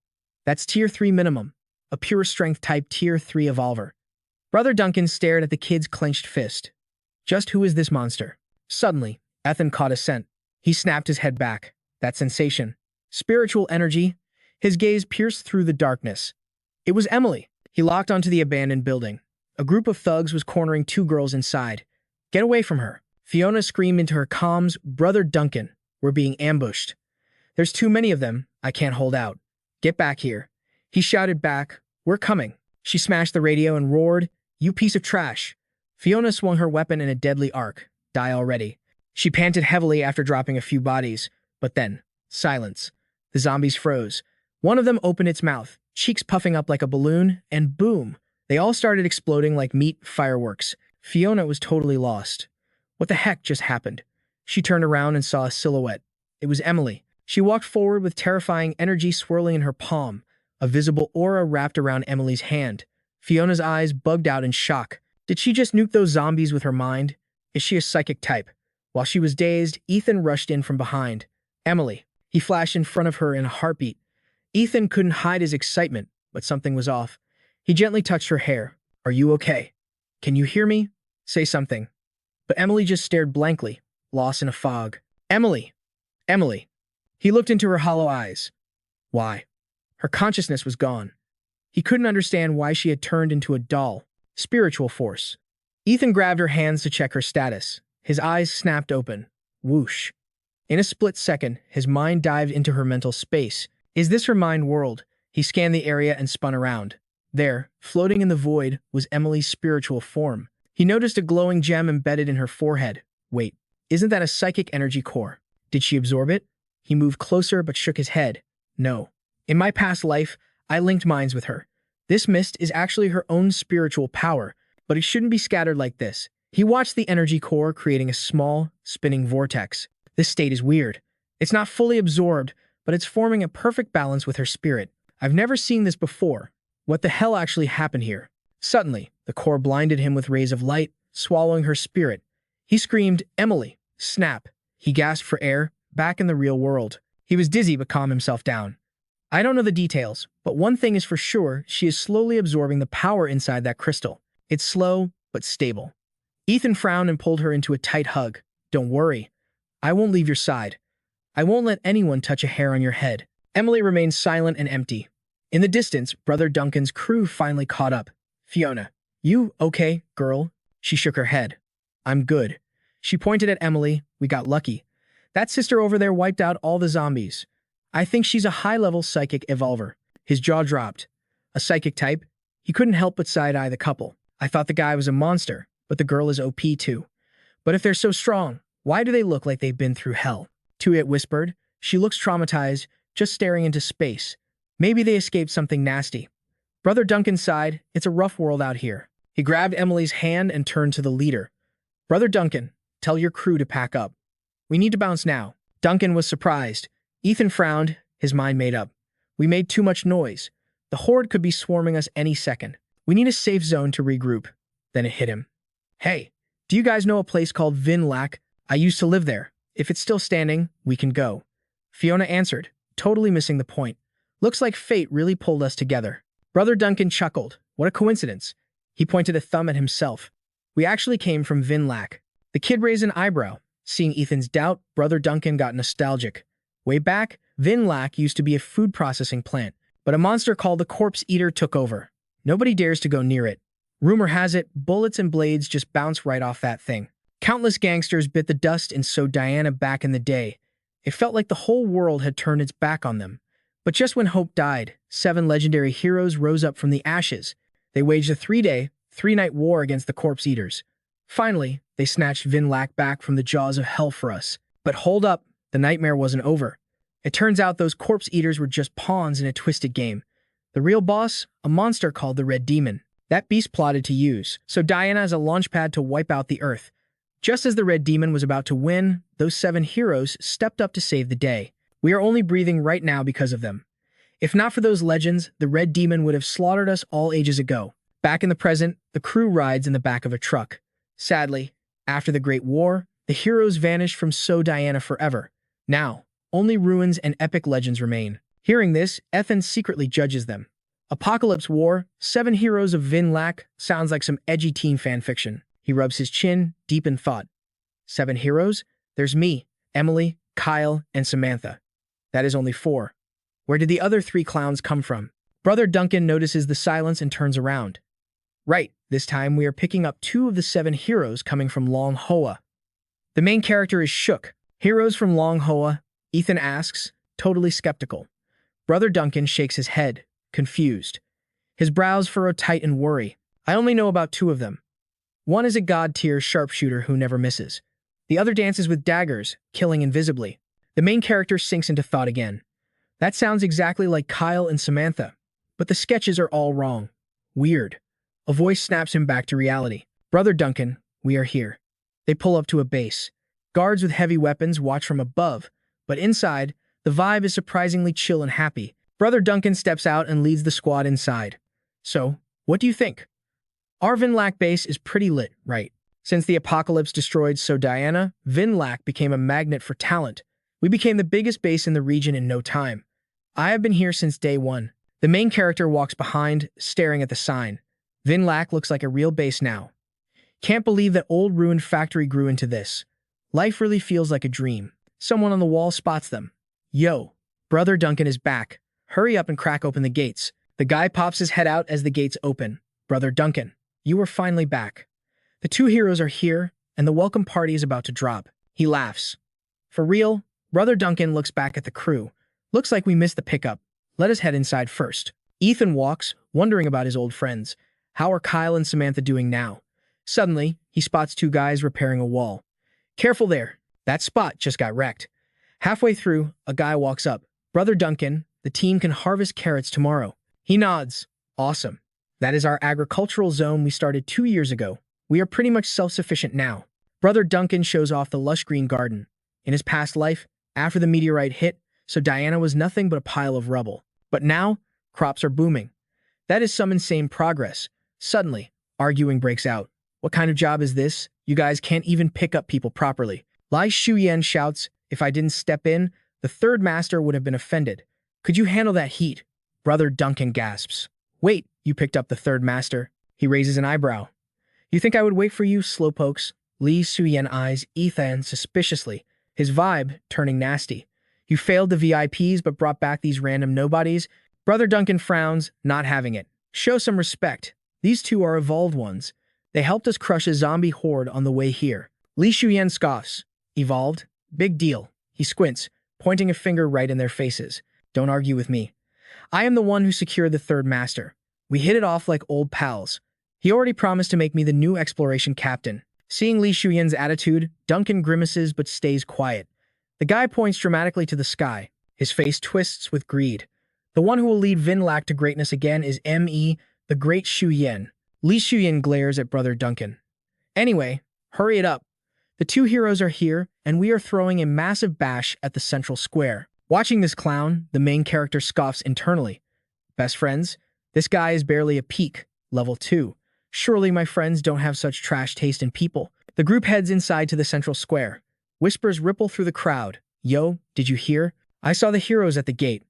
That's tier 3 minimum. A pure strength type tier 3 evolver. Brother Duncan stared at the kid's clenched fist. Just who is this monster? Suddenly, Ethan caught a scent. He snapped his head back. That sensation. Spiritual energy. His gaze pierced through the darkness. It was Emily. He locked onto the abandoned building. A group of thugs was cornering 2 girls inside. "Get away from her." Fiona screamed into her comms, "Brother Duncan, We're being ambushed. There's too many of them. I can't hold out. Get back here. He shouted back, we're coming. She smashed the radio and roared, you piece of trash. Fiona swung her weapon in a deadly arc. Die already. She panted heavily after dropping a few bodies, but then, silence. The zombies froze. One of them opened its mouth, cheeks puffing up like a balloon, and boom! They all started exploding like meat fireworks. Fiona was totally lost. What the heck just happened? She turned around and saw a silhouette. It was Emily. She walked forward with terrifying energy swirling in her palm. A visible aura wrapped around Emily's hand. Fiona's eyes bugged out in shock. Did she just nuke those zombies with her mind? Is she a psychic type? While she was dazed, Ethan rushed in from behind. Emily. He flashed in front of her in a heartbeat. Ethan couldn't hide his excitement, but something was off. He gently touched her hair. Are you okay? Can you hear me? Say something. But Emily just stared blankly, lost in a fog. Emily! Emily! He looked into her hollow eyes. Why? Her consciousness was gone. He couldn't understand why she had turned into a doll. Spiritual force. Ethan grabbed her hands to check her status. His eyes snapped open. Whoosh. In a split second, his mind dived into her mental space. Is this her mind world? He scanned the area and spun around. There, floating in the void, was Emily's spiritual form. He noticed a glowing gem embedded in her forehead. Wait, isn't that a psychic energy core? Did she absorb it? He moved closer but shook his head. No. In my past life, I linked minds with her. This mist is actually her own spiritual power, but it shouldn't be scattered like this. He watched the energy core creating a small, spinning vortex. This state is weird. It's not fully absorbed, but it's forming a perfect balance with her spirit. I've never seen this before. What the hell actually happened here? Suddenly, the core blinded him with rays of light, swallowing her spirit. He screamed, Emily! Snap! He gasped for air, back in the real world. He was dizzy but calmed himself down. I don't know the details, but one thing is for sure, she is slowly absorbing the power inside that crystal. It's slow, but stable. Ethan frowned and pulled her into a tight hug. Don't worry. I won't leave your side. I won't let anyone touch a hair on your head. Emily remained silent and empty. In the distance, Brother Duncan's crew finally caught up. Fiona. You okay, girl? She shook her head. I'm good. She pointed at Emily. We got lucky. That sister over there wiped out all the zombies. I think she's a high-level psychic evolver. His jaw dropped. A psychic type? He couldn't help but side-eye the couple. I thought the guy was a monster, but the girl is OP too. But if they're so strong, why do they look like they've been through hell? Tuit whispered. She looks traumatized, just staring into space. Maybe they escaped something nasty. Brother Duncan sighed. It's a rough world out here. He grabbed Emily's hand and turned to the leader. Brother Duncan, tell your crew to pack up. We need to bounce now. Duncan was surprised. Ethan frowned, his mind made up. We made too much noise. The horde could be swarming us any second. We need a safe zone to regroup. Then it hit him. Hey, do you guys know a place called Vinlac? I used to live there. If it's still standing, we can go. Fiona answered, totally missing the point. Looks like fate really pulled us together. Brother Duncan chuckled. What a coincidence. He pointed a thumb at himself. We actually came from Vinlac. The kid raised an eyebrow. Seeing Ethan's doubt, Brother Duncan got nostalgic. Way back, Vinlac used to be a food processing plant, but a monster called the Corpse Eater took over. Nobody dares to go near it. Rumor has it, bullets and blades just bounce right off that thing. Countless gangsters bit the dust and so Diana back in the day. It felt like the whole world had turned its back on them. But just when hope died, 7 legendary heroes rose up from the ashes. They waged a 3-day, 3-night war against the Corpse Eaters. Finally, they snatched Vinlac back from the jaws of hell for us. But hold up, the nightmare wasn't over. It turns out those Corpse Eaters were just pawns in a twisted game. The real boss, a monster called the Red Demon. That beast plotted to use, so Diana as a launchpad to wipe out the Earth. Just as the Red Demon was about to win, those 7 heroes stepped up to save the day. We are only breathing right now because of them. If not for those legends, the Red Demon would have slaughtered us all ages ago. Back in the present, the crew rides in the back of a truck. Sadly, after the Great War, the heroes vanished from So Diana forever. Now, only ruins and epic legends remain. Hearing this, Ethan secretly judges them. Apocalypse War, 7 heroes of Vinlac sounds like some edgy teen fanfiction. He rubs his chin, deep in thought. 7 heroes? There's me, Emily, Kyle, and Samantha. That is only 4. Where did the other 3 clowns come from? Brother Duncan notices the silence and turns around. Right, this time we are picking up 2 of the 7 heroes coming from Long Hoa. The main character is shook. Heroes from Long Hoa, Ethan asks, totally skeptical. Brother Duncan shakes his head, confused. His brows furrow tight in worry. I only know about two of them. One is a god-tier sharpshooter who never misses. The other dances with daggers, killing invisibly. The main character sinks into thought again. That sounds exactly like Kyle and Samantha, but the sketches are all wrong. Weird. A voice snaps him back to reality. Brother Duncan, we are here. They pull up to a base. Guards with heavy weapons watch from above, but inside, the vibe is surprisingly chill and happy. Brother Duncan steps out and leads the squad inside. So, what do you think? Our Vinlac base is pretty lit, right? Since the apocalypse destroyed So Diana, Vinlac became a magnet for talent. We became the biggest base in the region in no time. I have been here since day one. The main character walks behind, staring at the sign. Vinlac looks like a real base now. Can't believe that old ruined factory grew into this. Life really feels like a dream. Someone on the wall spots them. Yo, Brother Duncan is back. Hurry up and crack open the gates. The guy pops his head out as the gates open. Brother Duncan, you are finally back. The two heroes are here, and the welcome party is about to drop. He laughs. For real? Brother Duncan looks back at the crew. Looks like we missed the pickup. Let us head inside first. Ethan walks, wondering about his old friends. How are Kyle and Samantha doing now? Suddenly, he spots two guys repairing a wall. Careful there. That spot just got wrecked. Halfway through, a guy walks up. Brother Duncan, the team can harvest carrots tomorrow. He nods. Awesome. That is our agricultural zone we started 2 years ago. We are pretty much self-sufficient now. Brother Duncan shows off the lush green garden. In his past life, after the meteorite hit, So Diana was nothing but a pile of rubble. But now, crops are booming. That is some insane progress. Suddenly, arguing breaks out. What kind of job is this? You guys can't even pick up people properly. Lai Shuyan shouts, if I didn't step in, the third master would have been offended. Could you handle that heat? Brother Duncan gasps. Wait, you picked up the third master? He raises an eyebrow. You think I would wait for you, slowpokes? Li Suyen eyes Ethan suspiciously, his vibe turning nasty. You failed the VIPs but brought back these random nobodies? Brother Duncan frowns, not having it. Show some respect. These two are evolved ones. They helped us crush a zombie horde on the way here. Li Shuyan scoffs. Evolved? Big deal. He squints, pointing a finger right in their faces. Don't argue with me. I am the one who secured the third master. We hit it off like old pals. He already promised to make me the new exploration captain. Seeing Li Shuyan's attitude, Duncan grimaces but stays quiet. The guy points dramatically to the sky. His face twists with greed. The one who will lead Vinlac to greatness again is M.E., the great Shuyan. Li Shuyan glares at Brother Duncan. Anyway, hurry it up. The two heroes are here, and we are throwing a massive bash at the central square. Watching this clown, the main character scoffs internally. Best friends? This guy is barely a peak, level 2. Surely my friends don't have such trash taste in people. The group heads inside to the central square. Whispers ripple through the crowd. Yo, did you hear? I saw the heroes at the gate.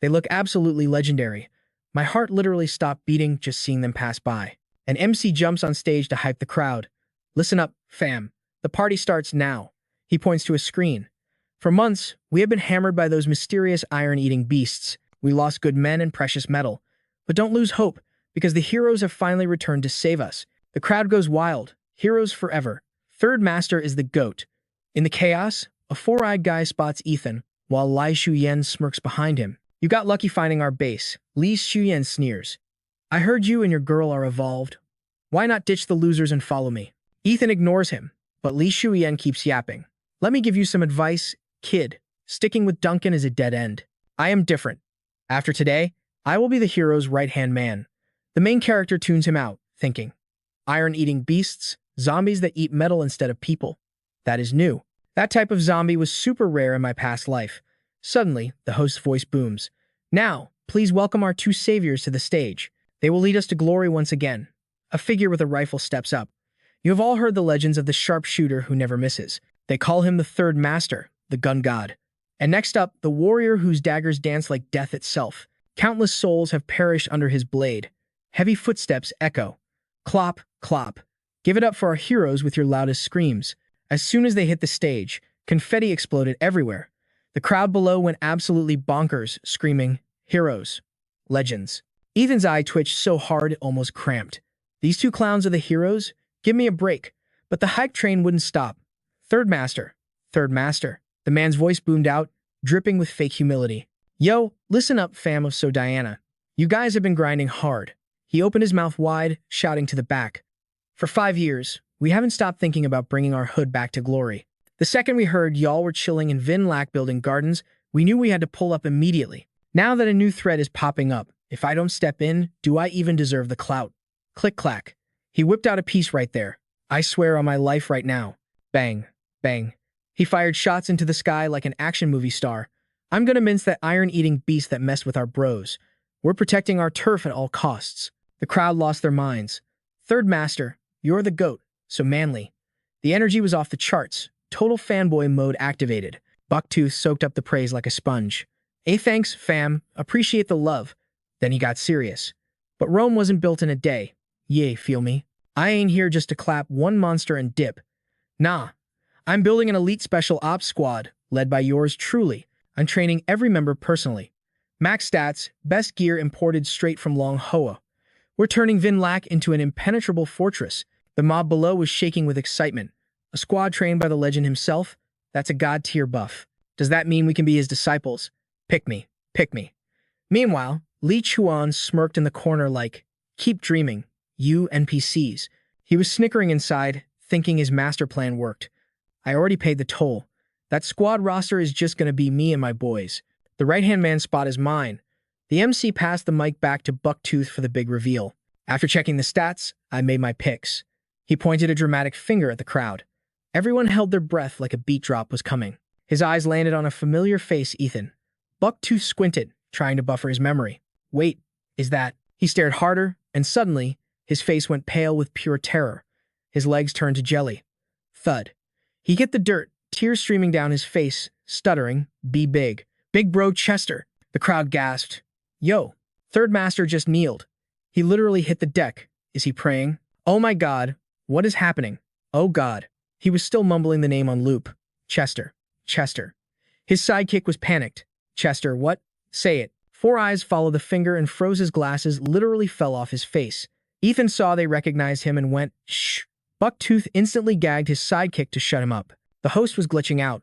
They look absolutely legendary. My heart literally stopped beating just seeing them pass by. An MC jumps on stage to hype the crowd. Listen up, fam. The party starts now. He points to a screen. For months, we have been hammered by those mysterious iron-eating beasts. We lost good men and precious metal. But don't lose hope, because the heroes have finally returned to save us. The crowd goes wild. Heroes forever. Third Master is the GOAT. In the chaos, a four-eyed guy spots Ethan, while Lai Shuyan smirks behind him. You got lucky finding our base. Li Shuyan sneers. I heard you and your girl are evolved. Why not ditch the losers and follow me? Ethan ignores him, but Li Shuyan keeps yapping. Let me give you some advice, kid. Sticking with Duncan is a dead end. I am different. After today, I will be the hero's right-hand man. The main character tunes him out, thinking. Iron-eating beasts, zombies that eat metal instead of people. That is new. That type of zombie was super rare in my past life. Suddenly, the host's voice booms. Now, please welcome our two saviors to the stage. They will lead us to glory once again. A figure with a rifle steps up. You have all heard the legends of the sharpshooter who never misses. They call him the third master, the gun god. And next up, the warrior whose daggers dance like death itself. Countless souls have perished under his blade. Heavy footsteps echo. Clop, clop. Give it up for our heroes with your loudest screams. As soon as they hit the stage, confetti exploded everywhere. The crowd below went absolutely bonkers, screaming, heroes, legends. Ethan's eye twitched so hard it almost cramped. These two clowns are the heroes? Give me a break. But the hype train wouldn't stop. Third Master. Third Master. The The man's voice boomed out, dripping with fake humility. Yo, listen up, fam of So Diana. You guys have been grinding hard. He opened his mouth wide, shouting to the back. For 5 years, we haven't stopped thinking about bringing our hood back to glory. The second we heard y'all were chilling in Vin Lac building gardens, we knew we had to pull up immediately. Now that a new threat is popping up, if I don't step in, do I even deserve the clout? Click-clack. He whipped out a piece right there. I swear on my life right now. Bang. Bang. He fired shots into the sky like an action movie star. I'm gonna mince that iron-eating beast that messed with our bros. We're protecting our turf at all costs. The crowd lost their minds. Third Master, you're the GOAT, so manly. The energy was off the charts. Total fanboy mode activated. Bucktooth soaked up the praise like a sponge. Hey, thanks, fam. Appreciate the love. Then he got serious. But Rome wasn't built in a day. Yay, feel me? I ain't here just to clap one monster and dip. Nah. I'm building an elite special ops squad, led by yours truly. I'm training every member personally. Max stats, best gear imported straight from Long Hoa. We're turning Vin Lac into an impenetrable fortress. The mob below was shaking with excitement. A squad trained by the legend himself? That's a god-tier buff. Does that mean we can be his disciples? Pick me. Pick me. Meanwhile, Li Chuan smirked in the corner like, keep dreaming, you NPCs. He was snickering inside, thinking his master plan worked. I already paid the toll. That squad roster is just gonna be me and my boys. The right-hand man spot is mine. The MC passed the mic back to Bucktooth for the big reveal. After checking the stats, I made my picks. He pointed a dramatic finger at the crowd. Everyone held their breath like a beat drop was coming. His eyes landed on a familiar face, Ethan. Bucktooth squinted, trying to buffer his memory. Wait, is that? He stared harder, and suddenly, his face went pale with pure terror. His legs turned to jelly. Thud. He hit the dirt, tears streaming down his face, stuttering, be big. Big bro Chester. The crowd gasped. Yo, Third Master just kneeled. He literally hit the deck. Is he praying? Oh my god, what is happening? Oh god. He was still mumbling the name on loop. Chester. Chester. His sidekick was panicked. Chester, what? Say it. Four Eyes followed the finger and froze. His glasses literally fell off his face. Ethan saw they recognized him and went, shh. Bucktooth instantly gagged his sidekick to shut him up. The host was glitching out.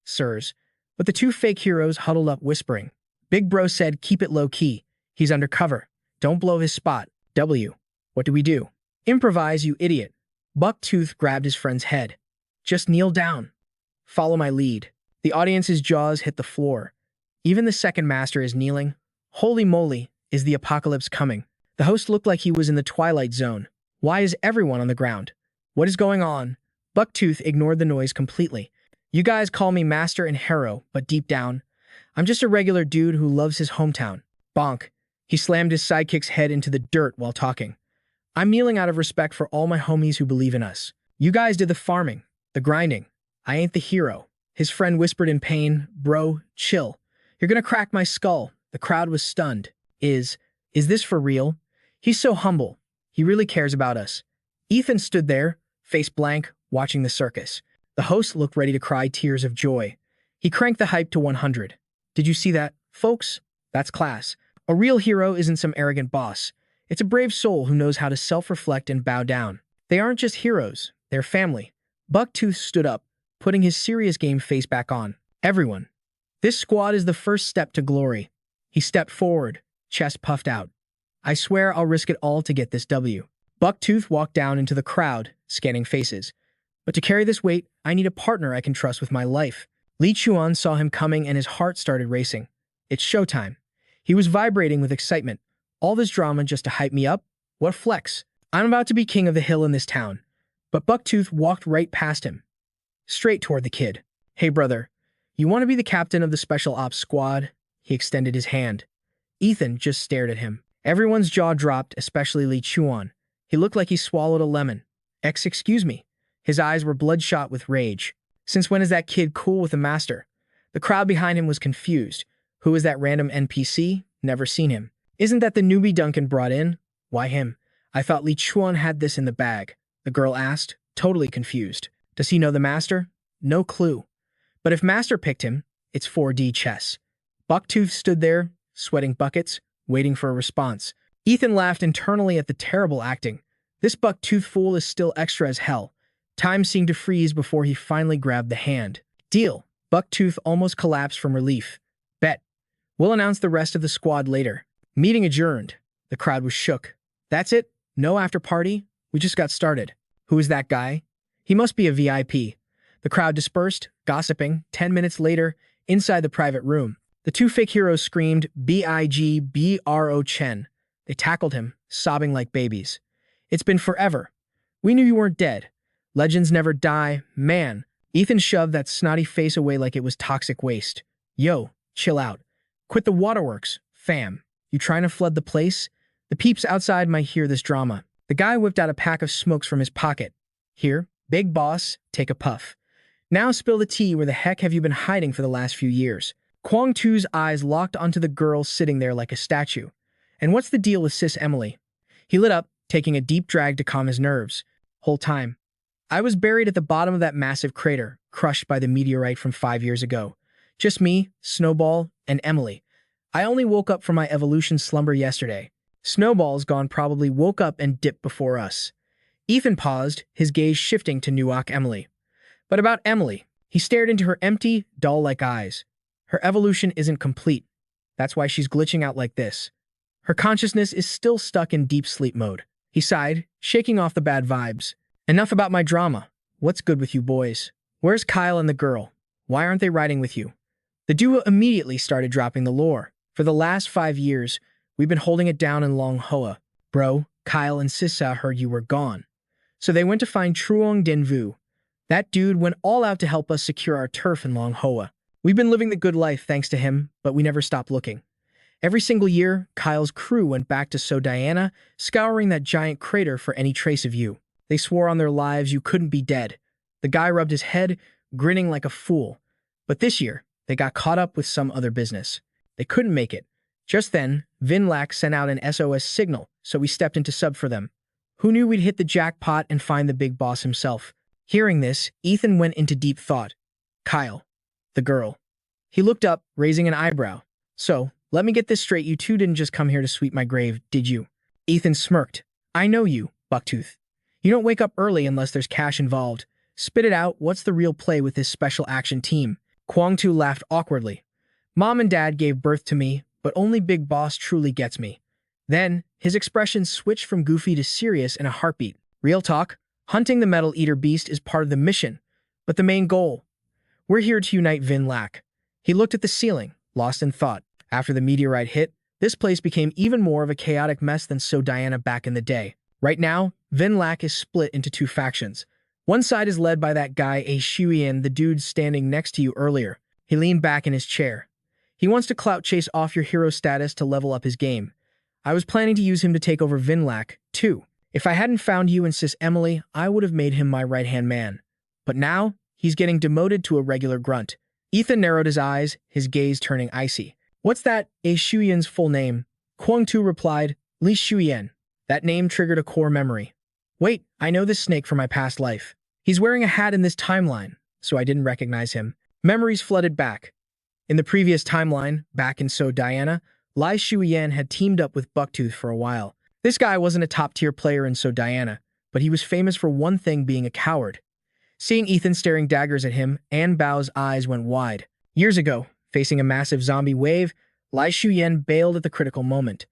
Sirs. But the two fake heroes huddled up whispering. Big Bro said, keep it low-key. He's undercover. Don't blow his spot. W. What do we do? Improvise, you idiot. Bucktooth grabbed his friend's head. Just kneel down. Follow my lead. The audience's jaws hit the floor. Even the second master is kneeling. Holy moly, is the apocalypse coming? The host looked like he was in the Twilight Zone. Why is everyone on the ground? What is going on? Bucktooth ignored the noise completely. You guys call me master and hero, but deep down, I'm just a regular dude who loves his hometown. Bonk. He slammed his sidekick's head into the dirt while talking. I'm kneeling out of respect for all my homies who believe in us. You guys did the farming, the grinding. I ain't the hero. His friend whispered in pain, bro, chill. You're gonna crack my skull. The crowd was stunned. Is this for real? He's so humble. He really cares about us. Ethan stood there, face blank, watching the circus. The host looked ready to cry tears of joy. He cranked the hype to 100. Did you see that, folks? That's class. A real hero isn't some arrogant boss. It's a brave soul who knows how to self-reflect and bow down. They aren't just heroes, they're family. Bucktooth stood up, putting his serious game face back on. Everyone. This squad is the first step to glory. He stepped forward, chest puffed out. I swear I'll risk it all to get this W. Bucktooth walked down into the crowd, scanning faces. But to carry this weight, I need a partner I can trust with my life. Li Chuan saw him coming and his heart started racing. It's showtime. He was vibrating with excitement. All this drama just to hype me up? What flex? I'm about to be king of the hill in this town. But Bucktooth walked right past him, straight toward the kid. Hey brother, you want to be the captain of the special ops squad? He extended his hand. Ethan just stared at him. Everyone's jaw dropped, especially Li Chuan. He looked like he swallowed a lemon. Excuse me. His eyes were bloodshot with rage. Since when is that kid cool with the master? The crowd behind him was confused. Who is that random NPC? Never seen him. Isn't that the newbie Duncan brought in? Why him? I thought Li Chuan had this in the bag. The girl asked, totally confused. Does he know the master? No clue. But if master picked him, it's 4D chess. Bucktooth stood there, sweating buckets, waiting for a response. Ethan laughed internally at the terrible acting. This Bucktooth fool is still extra as hell. Time seemed to freeze before he finally grabbed the hand. Deal. Bucktooth almost collapsed from relief. Bet. We'll announce the rest of the squad later. Meeting adjourned. The crowd was shook. That's it? No after party? We just got started. Who is that guy? He must be a VIP. The crowd dispersed, gossiping. 10 minutes later, inside the private room, the two fake heroes screamed, "B-I-G-B-R-O Chen." They tackled him, sobbing like babies. It's been forever. We knew you weren't dead. Legends never die, man. Ethan shoved that snotty face away like it was toxic waste. Yo, chill out. Quit the waterworks, fam. You trying to flood the place? The peeps outside might hear this drama. The guy whipped out a pack of smokes from his pocket. Here, big boss, take a puff. Now spill the tea. Where the heck have you been hiding for the last few years? Kwang Tu's eyes locked onto the girl sitting there like a statue. And what's the deal with sis Emily? He lit up, taking a deep drag to calm his nerves. Whole time, I was buried at the bottom of that massive crater, crushed by the meteorite from 5 years ago. Just me, Snowball, and Emily. I only woke up from my evolution slumber yesterday. Snowball's gone probably woke up and dipped before us. Ethan paused, his gaze shifting to Nuak Emily. But about Emily, he stared into her empty, doll-like eyes. Her evolution isn't complete. That's why she's glitching out like this. Her consciousness is still stuck in deep sleep mode. He sighed, shaking off the bad vibes. Enough about my drama. What's good with you boys? Where's Kyle and the girl? Why aren't they riding with you? The duo immediately started dropping the lore. For the last 5 years, we've been holding it down in Long Hoa. Bro, Kyle and Sissa heard you were gone. So they went to find Truong Din Vu. That dude went all out to help us secure our turf in Long Hoa. We've been living the good life thanks to him, but we never stopped looking. Every single year, Kyle's crew went back to So Diana, scouring that giant crater for any trace of you. They swore on their lives you couldn't be dead. The guy rubbed his head, grinning like a fool. But this year, they got caught up with some other business. They couldn't make it. Just then, Vinlac sent out an SOS signal, so we stepped in to sub for them. Who knew we'd hit the jackpot and find the big boss himself? Hearing this, Ethan went into deep thought. Kyle. The girl. He looked up, raising an eyebrow. So, let me get this straight, you two didn't just come here to sweep my grave, did you? Ethan smirked. I know you, Bucktooth. You don't wake up early unless there's cash involved. Spit it out, what's the real play with this special action team? Kwang Tu laughed awkwardly. Mom and Dad gave birth to me, but only Big Boss truly gets me. Then, his expression switched from goofy to serious in a heartbeat. Real talk, hunting the Metal Eater beast is part of the mission, but the main goal. We're here to unite Vinlac. He looked at the ceiling, lost in thought. After the meteorite hit, this place became even more of a chaotic mess than So Diana back in the day. Right now, Vinlac is split into 2 factions. One side is led by that guy A Shuian, the dude standing next to you earlier. He leaned back in his chair. He wants to clout chase off your hero status to level up his game. I was planning to use him to take over Vinlac, too. If I hadn't found you and Sis Emily, I would have made him my right-hand man. But now, he's getting demoted to a regular grunt. Ethan narrowed his eyes, his gaze turning icy. What's that A Shuian's full name? Kwang Tu replied, Li Shuian. That name triggered a core memory. Wait, I know this snake from my past life. He's wearing a hat in this timeline, so I didn't recognize him. Memories flooded back. In the previous timeline, back in So Diana, Lai Shuian had teamed up with Bucktooth for a while. This guy wasn't a top-tier player in So Diana, but he was famous for one thing, being a coward. Seeing Ethan staring daggers at him, An Bao's eyes went wide. Years ago, facing a massive zombie wave, Lai Shuian bailed at the critical moment.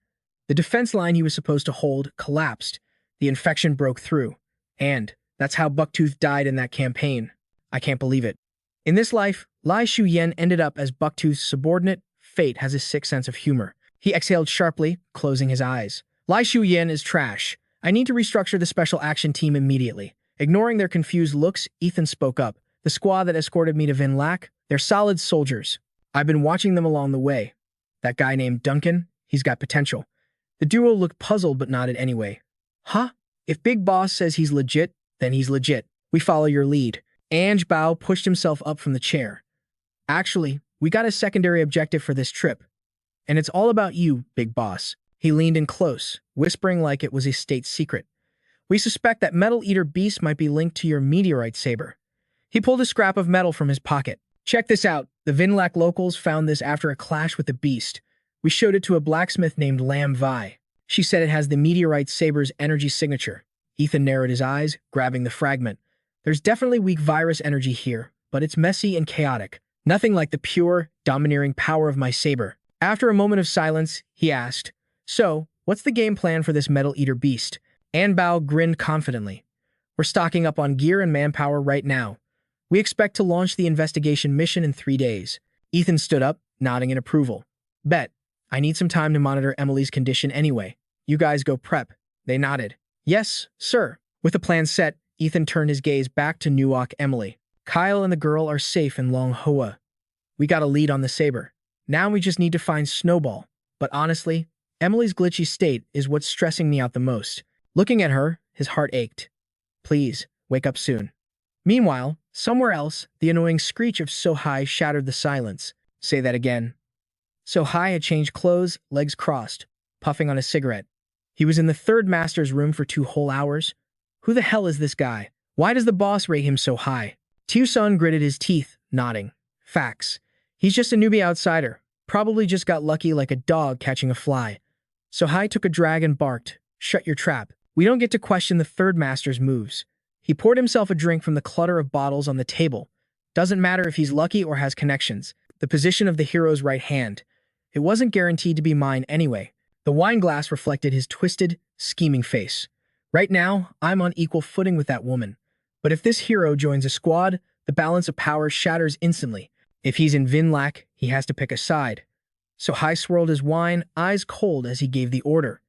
The defense line he was supposed to hold collapsed. The infection broke through. And that's how Bucktooth died in that campaign. I can't believe it. In this life, Lai Shuian ended up as Bucktooth's subordinate. Fate has a sick sense of humor. He exhaled sharply, closing his eyes. Lai Shuian is trash. I need to restructure the special action team immediately. Ignoring their confused looks, Ethan spoke up. The squad that escorted me to Vinlac, they're solid soldiers. I've been watching them along the way. That guy named Duncan, he's got potential. The duo looked puzzled but nodded anyway. Huh? If Big Boss says he's legit, then he's legit. We follow your lead. Ange Bao pushed himself up from the chair. Actually, we got a secondary objective for this trip. And it's all about you, Big Boss. He leaned in close, whispering like it was a state secret. We suspect that Metal Eater beast might be linked to your meteorite saber. He pulled a scrap of metal from his pocket. Check this out. The Vinlac locals found this after a clash with the beast. We showed it to a blacksmith named Lam Vi. She said it has the meteorite saber's energy signature. Ethan narrowed his eyes, grabbing the fragment. There's definitely weak virus energy here, but it's messy and chaotic. Nothing like the pure, domineering power of my saber. After a moment of silence, he asked, "So, what's the game plan for this Metal Eater beast?" Anbao grinned confidently. "We're stocking up on gear and manpower right now. We expect to launch the investigation mission in 3 days." Ethan stood up, nodding in approval. "Bet. I need some time to monitor Emily's condition anyway. You guys go prep." They nodded. "Yes, sir." With the plan set, Ethan turned his gaze back to Nuwak Emily. "Kyle and the girl are safe in Long Hoa. We got a lead on the saber. Now we just need to find Snowball. But honestly, Emily's glitchy state is what's stressing me out the most." Looking at her, his heart ached. "Please, wake up soon." Meanwhile, somewhere else, the annoying screech of So-Hai shattered the silence. "Say that again." So-Hai had changed clothes, legs crossed, puffing on a cigarette. He was in the third master's room for 2 whole hours. Who the hell is this guy? Why does the boss rate him so high? Tiu-sun gritted his teeth, nodding. "Facts. He's just a newbie outsider. Probably just got lucky like a dog catching a fly." So-Hai took a drag and barked, "Shut your trap. We don't get to question the third master's moves." He poured himself a drink from the clutter of bottles on the table. Doesn't matter if he's lucky or has connections. The position of the hero's right hand. It wasn't guaranteed to be mine anyway. The wine glass reflected his twisted, scheming face. "Right now, I'm on equal footing with that woman. But if this hero joins a squad, the balance of power shatters instantly. If he's in Vinlac, he has to pick a side." So Hai swirled his wine, eyes cold as he gave the order.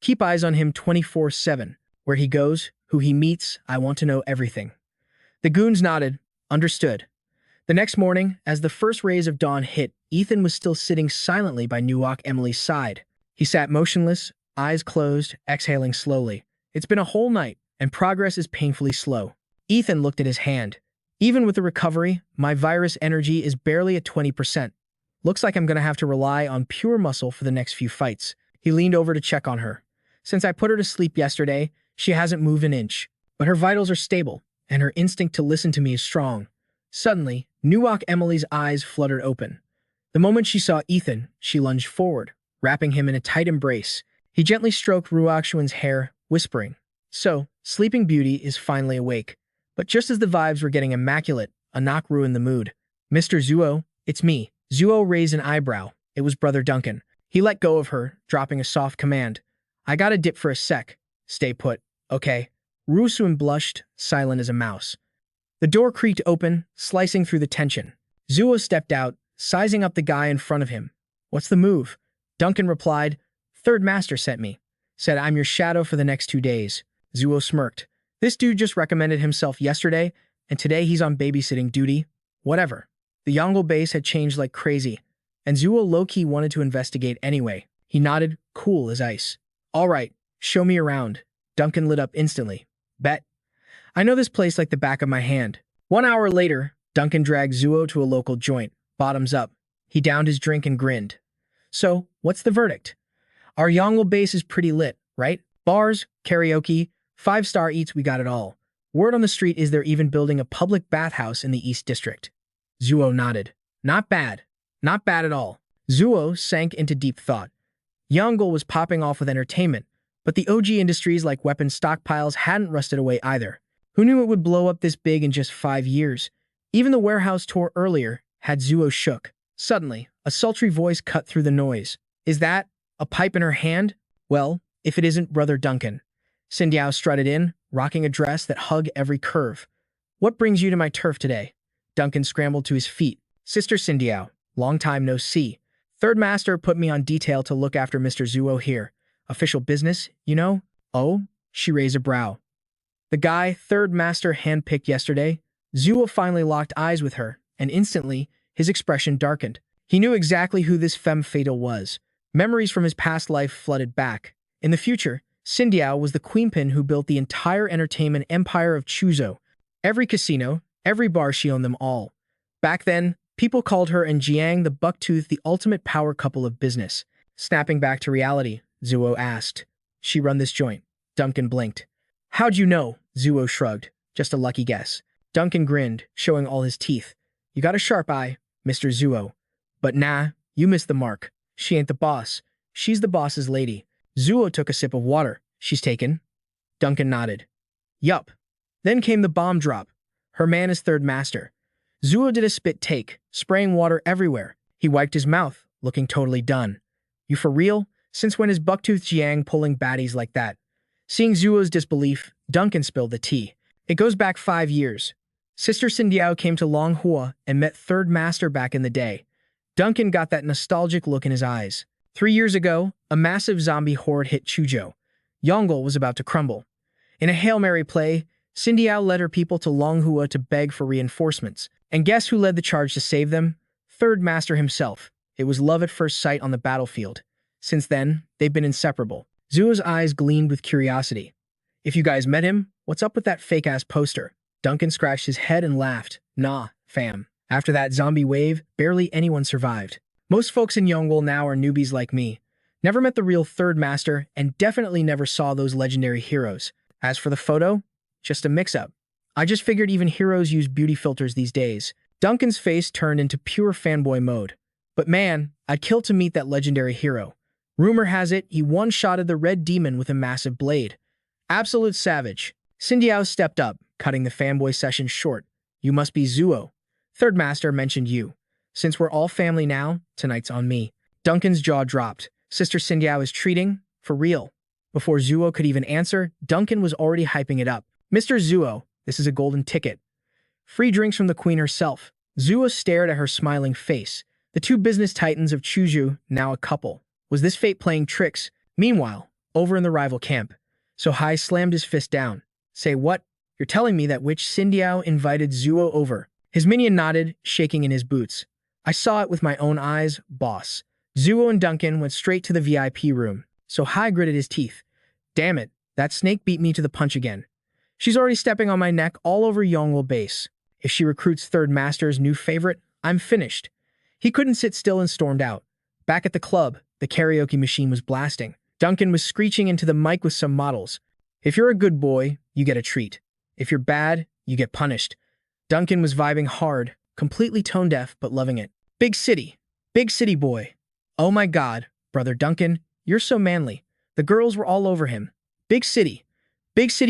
"Keep eyes on him 24/7. Where he goes, who he meets, I want to know everything." The goons nodded. Understood. The next morning, as the first rays of dawn hit, Ethan was still sitting silently by Nuwak Emily's side. He sat motionless, eyes closed, exhaling slowly. It's been a whole night, and progress is painfully slow. Ethan looked at his hand. "Even with the recovery, my virus energy is barely at 20%. Looks like I'm going to have to rely on pure muscle for the next few fights." He leaned over to check on her. "Since I put her to sleep yesterday, she hasn't moved an inch. But her vitals are stable, and her instinct to listen to me is strong." Suddenly, Nuwak Emily's eyes fluttered open. The moment she saw Ethan, she lunged forward, wrapping him in a tight embrace. He gently stroked Ruoxuan's hair, whispering, "So, Sleeping Beauty is finally awake." But just as the vibes were getting immaculate, a knock ruined the mood. "Mr. Zuo, it's me." Zuo raised an eyebrow. It was Brother Duncan. He let go of her, dropping a soft command. "I gotta dip for a sec. Stay put, okay?" Ruoxuan blushed, silent as a mouse. The door creaked open, slicing through the tension. Zuo stepped out, sizing up the guy in front of him. "What's the move?" Duncan replied, "Third Master sent me. Said I'm your shadow for the next 2 days." Zuo smirked. "This dude just recommended himself yesterday, and today he's on babysitting duty? Whatever." The Yongle base had changed like crazy, and Zuo low-key wanted to investigate anyway. He nodded, cool as ice. "All right, show me around." Duncan lit up instantly. "Bet. I know this place like the back of my hand." 1 hour later, Duncan dragged Zuo to a local joint, bottoms up. He downed his drink and grinned. "So, what's the verdict? Our Yongle base is pretty lit, right? Bars, karaoke, 5-star eats, we got it all. Word on the street is they're even building a public bathhouse in the East District." Zuo nodded. "Not bad. Not bad at all." Zuo sank into deep thought. Yongle was popping off with entertainment, but the OG industries like weapon stockpiles hadn't rusted away either. Who knew it would blow up this big in just 5 years? Even the warehouse tour earlier had Zuo shook. Suddenly, a sultry voice cut through the noise. "Is that a pipe in her hand?" "Well, if it isn't Brother Duncan." Sindiao strutted in, rocking a dress that hugged every curve. "What brings you to my turf today?" Duncan scrambled to his feet. "Sister Sindiao, long time no see. Third Master put me on detail to look after Mr. Zuo here. Official business, you know?" "Oh?" She raised a brow. "The guy Third Master handpicked yesterday?" Zuo finally locked eyes with her, and instantly, his expression darkened. He knew exactly who this femme fatale was. Memories from his past life flooded back. In the future, Sindiao was the queenpin who built the entire entertainment empire of Chuzo. Every casino, every bar, she owned them all. Back then, people called her and Jiang the Bucktooth, the ultimate power couple of business. Snapping back to reality, Zuo asked, "She run this joint?" Duncan blinked. "How'd you know?" Zuo shrugged. "Just a lucky guess." Duncan grinned, showing all his teeth. "You got a sharp eye, Mr. Zuo. But nah, you missed the mark. She ain't the boss. She's the boss's lady." Zuo took a sip of water. "She's taken?" Duncan nodded. "Yup." Then came the bomb drop. "Her man is Third Master." Zuo did a spit take, spraying water everywhere. He wiped his mouth, looking totally done. You for real? Since when is Bucktooth Jiang pulling baddies like that? Seeing Zuo's disbelief, Duncan spilled the tea. It goes back 5 years. Sister Xindiao came to Longhua and met Third Master back in the day. Duncan got that nostalgic look in his eyes. 3 years ago, a massive zombie horde hit Chuzhou. Yongle was about to crumble. In a Hail Mary play, Xindiao led her people to Longhua to beg for reinforcements. And guess who led the charge to save them? Third Master himself. It was love at first sight on the battlefield. Since then, they've been inseparable. Zuo's eyes gleamed with curiosity. If you guys met him, what's up with that fake-ass poster? Duncan scratched his head and laughed. Nah, fam. After that zombie wave, barely anyone survived. Most folks in Yongle now are newbies like me. Never met the real Third Master and definitely never saw those legendary heroes. As for the photo, just a mix-up. I just figured even heroes use beauty filters these days. Duncan's face turned into pure fanboy mode. But man, I'd kill to meet that legendary hero. Rumor has it, he one-shotted the Red Demon with a massive blade. Absolute savage. Xindiao stepped up, cutting the fanboy session short. You must be Zuo. Third Master mentioned you. Since we're all family now, tonight's on me. Duncan's jaw dropped. Sister Xindiao is treating? For real. Before Zuo could even answer, Duncan was already hyping it up. Mr. Zuo, this is a golden ticket. Free drinks from the queen herself. Zuo stared at her smiling face. The two business titans of Chuzhou, now a couple. Was this fate playing tricks? Meanwhile, over in the rival camp, So Hai slammed his fist down. Say what? You're telling me that witch Xindiao invited Zuo over. His minion nodded, shaking in his boots. I saw it with my own eyes, boss. Zuo and Duncan went straight to the VIP room. So Hai gritted his teeth. Damn it, that snake beat me to the punch again. She's already stepping on my neck all over Yongle base. If she recruits Third Master's new favorite, I'm finished. He couldn't sit still and stormed out. Back at the club, the karaoke machine was blasting. Duncan was screeching into the mic with some models. If you're a good boy, you get a treat. If you're bad, you get punished. Duncan was vibing hard, completely tone-deaf but loving it. Big city boy. Oh my god, brother Duncan, you're so manly. The girls were all over him. Big city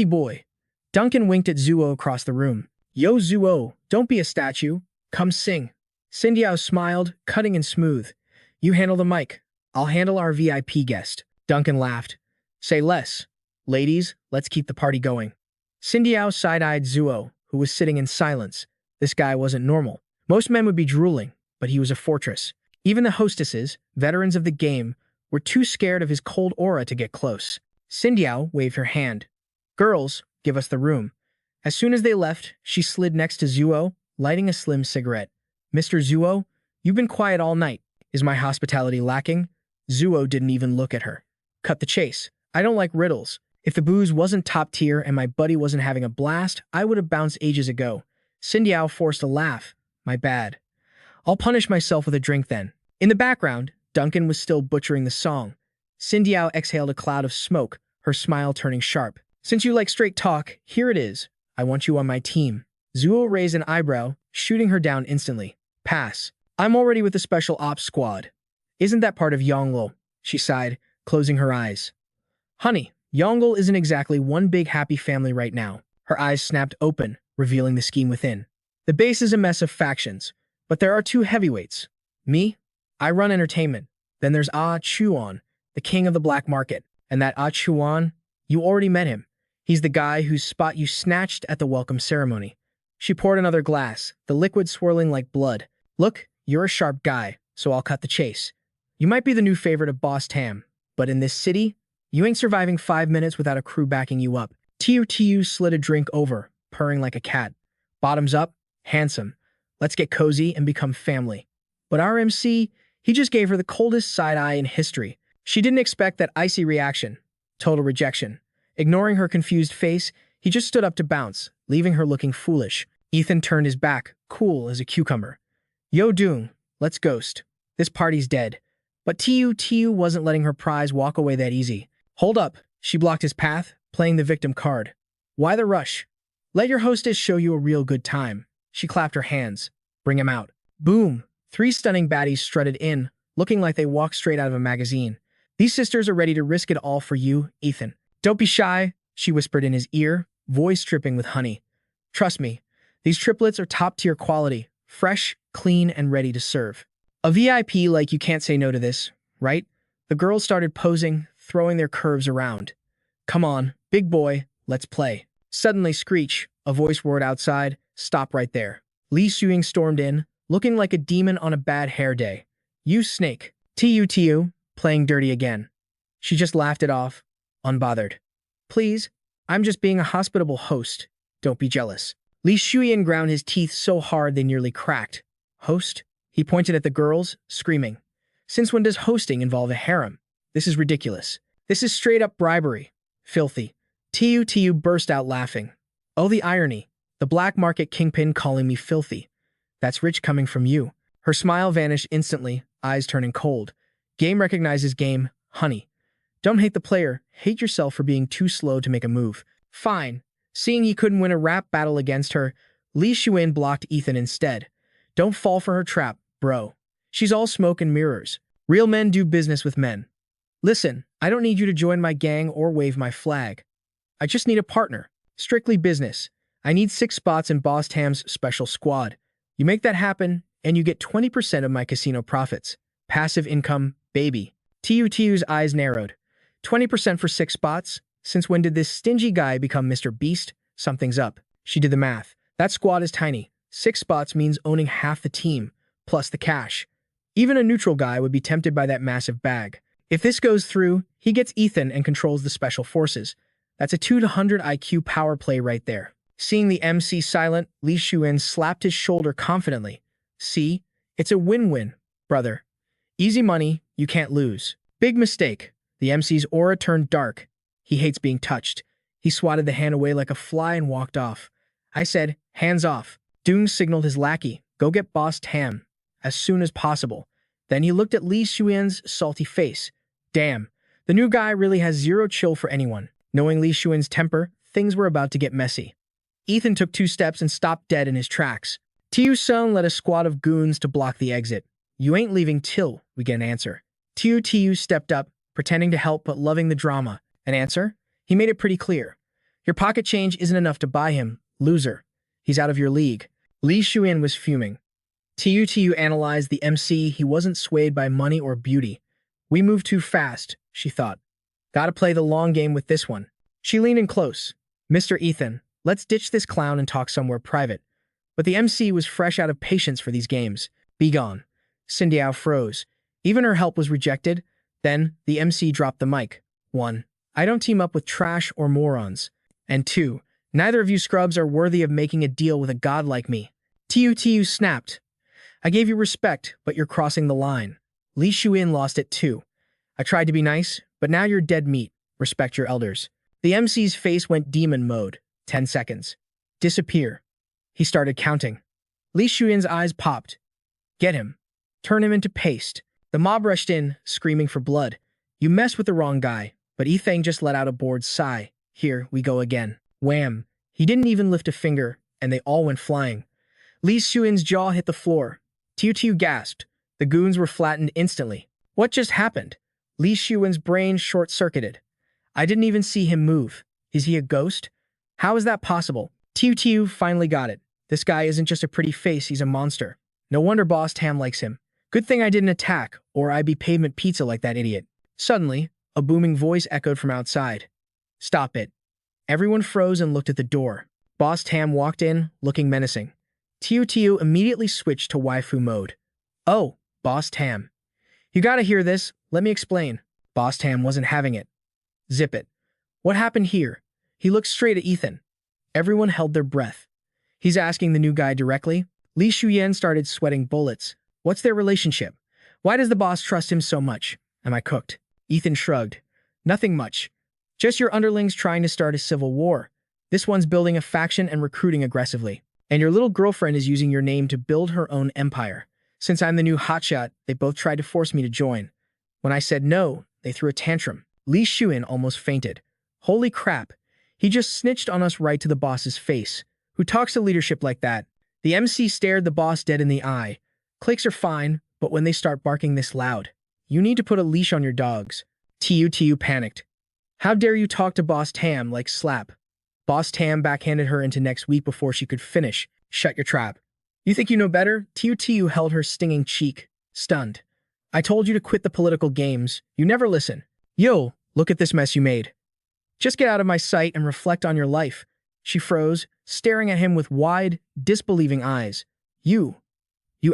boy. Duncan winked at Zuo across the room. Yo Zuo, don't be a statue. Come sing. Xindiao smiled, cutting and smooth. You handle the mic. I'll handle our VIP guest. Duncan laughed. Say less. Ladies, let's keep the party going. Xindiao side-eyed Zuo, who was sitting in silence. This guy wasn't normal. Most men would be drooling, but he was a fortress. Even the hostesses, veterans of the game, were too scared of his cold aura to get close. Xindiao waved her hand. Girls, give us the room. As soon as they left, she slid next to Zuo, lighting a slim cigarette. Mr. Zuo, you've been quiet all night. Is my hospitality lacking? Zuo didn't even look at her. Cut the chase. I don't like riddles. If the booze wasn't top tier and my buddy wasn't having a blast, I would have bounced ages ago. Xindiao forced a laugh. My bad. I'll punish myself with a drink then. In the background, Duncan was still butchering the song. Xindiao exhaled a cloud of smoke, her smile turning sharp. Since you like straight talk, here it is. I want you on my team. Zuo raised an eyebrow, shooting her down instantly. Pass. I'm already with the special ops squad. Isn't that part of Yongle? She sighed, closing her eyes. Honey, Yongle isn't exactly one big happy family right now. Her eyes snapped open, revealing the scheme within. The base is a mess of factions, but there are two heavyweights. Me? I run entertainment. Then there's Ah Chuan, the king of the black market. And that Ah Chuan, you already met him. He's the guy whose spot you snatched at the welcome ceremony. She poured another glass, the liquid swirling like blood. Look, you're a sharp guy, so I'll cut the chase. You might be the new favorite of Boss Tam, but in this city, you ain't surviving 5 minutes without a crew backing you up. TU slid a drink over, purring like a cat. Bottoms up, handsome. Let's get cozy and become family. But our MC, he just gave her the coldest side-eye in history. She didn't expect that icy reaction. Total rejection. Ignoring her confused face, he just stood up to bounce, leaving her looking foolish. Ethan turned his back, cool as a cucumber. Yo Doong, let's ghost. This party's dead. But TU wasn't letting her prize walk away that easy. Hold up, she blocked his path, playing the victim card. Why the rush? Let your hostess show you a real good time. She clapped her hands. Bring him out. Boom. 3 stunning baddies strutted in, looking like they walked straight out of a magazine. These sisters are ready to risk it all for you, Ethan. Don't be shy, she whispered in his ear, voice dripping with honey. Trust me, these triplets are top-tier quality, fresh, clean, and ready to serve. A VIP like you can't say no to this, right? The girls started posing, throwing their curves around. Come on, big boy, let's play. Suddenly, Screech, a voice roared outside, stop right there. Li Xuying stormed in, looking like a demon on a bad hair day. You snake. Tu, playing dirty again. She just laughed it off, unbothered. Please, I'm just being a hospitable host. Don't be jealous. Li Shuyan ground his teeth so hard they nearly cracked. Host? He pointed at the girls, screaming. Since when does hosting involve a harem? This is ridiculous. This is straight up bribery. Filthy. Tu burst out laughing. Oh, the irony. The black market kingpin calling me filthy. That's rich coming from you. Her smile vanished instantly, eyes turning cold. Game recognizes game, honey. Don't hate the player, hate yourself for being too slow to make a move. Fine. Seeing he couldn't win a rap battle against her, Li Xuan blocked Ethan instead. Don't fall for her trap, bro. She's all smoke and mirrors. Real men do business with men. Listen, I don't need you to join my gang or wave my flag. I just need a partner. Strictly business. I need 6 spots in Boss Tam's special squad. You make that happen, and you get 20% of my casino profits. Passive income, baby. Tu's eyes narrowed. 20% for 6 spots? Since when did this stingy guy become Mr. Beast? Something's up. She did the math. That squad is tiny. 6 spots means owning half the team, plus the cash. Even a neutral guy would be tempted by that massive bag. If this goes through, he gets Ethan and controls the special forces. That's a 200 IQ power play right there. Seeing the MC silent, Li Xuan slapped his shoulder confidently. See? It's a win-win, brother. Easy money, you can't lose. Big mistake. The MC's aura turned dark. He hates being touched. He swatted the hand away like a fly and walked off. I said, hands off. Doong signaled his lackey, go get Boss Tam, as soon as possible. Then he looked at Li Xuan's salty face. Damn, the new guy really has zero chill for anyone. Knowing Li Xuan's temper, things were about to get messy. Ethan took 2 steps and stopped dead in his tracks. Tiu Sung led a squad of goons to block the exit. You ain't leaving till we get an answer. Tiu stepped up, pretending to help but loving the drama. An answer? He made it pretty clear. Your pocket change isn't enough to buy him, loser. He's out of your league. Li Xuan was fuming. Tiu analyzed the MC. He wasn't swayed by money or beauty. We move too fast, she thought. Gotta play the long game with this one. She leaned in close. Mr. Ethan, let's ditch this clown and talk somewhere private. But the MC was fresh out of patience for these games. Be gone. Cindiao froze. Even her help was rejected. Then, the MC dropped the mic. 1. I don't team up with trash or morons. And 2. Neither of you scrubs are worthy of making a deal with a god like me. Tiu snapped. I gave you respect, but you're crossing the line. Li Xuan lost it too. I tried to be nice, but now you're dead meat. Respect your elders. The MC's face went demon mode. 10 seconds. Disappear. He started counting. Li Xuan's eyes popped. Get him. Turn him into paste. The mob rushed in, screaming for blood. You messed with the wrong guy, but Ethang just let out a bored sigh. Here we go again. Wham. He didn't even lift a finger, and they all went flying. Li Xuan's jaw hit the floor. Tiu gasped. The goons were flattened instantly. What just happened? Li Xuan's brain short-circuited. I didn't even see him move. Is he a ghost? How is that possible? Tiu finally got it. This guy isn't just a pretty face, he's a monster. No wonder Boss Tam likes him. Good thing I didn't attack, or I'd be pavement pizza like that idiot. Suddenly, a booming voice echoed from outside. Stop it. Everyone froze and looked at the door. Boss Tam walked in, looking menacing. Tiu immediately switched to waifu mode. Oh, Boss Tam. You gotta hear this, let me explain. Boss Tam wasn't having it. Zip it. What happened here? He looked straight at Ethan. Everyone held their breath. He's asking the new guy directly. Li Xuyan started sweating bullets. What's their relationship? Why does the boss trust him so much? Am I cooked? Ethan shrugged. Nothing much. Just your underlings trying to start a civil war. This one's building a faction and recruiting aggressively. And your little girlfriend is using your name to build her own empire. Since I'm the new hotshot, they both tried to force me to join. When I said no, they threw a tantrum. Li Xuan almost fainted. Holy crap. He just snitched on us right to the boss's face. Who talks to leadership like that? The MC stared the boss dead in the eye. Cliques are fine, but when they start barking this loud, you need to put a leash on your dogs. Tiu panicked. How dare you talk to Boss Tam like slap? Boss Tam backhanded her into next week before she could finish. Shut your trap. You think you know better? Tiu held her stinging cheek, stunned. I told you to quit the political games. You never listen. Yo, look at this mess you made. Just get out of my sight and reflect on your life. She froze, staring at him with wide, disbelieving eyes. You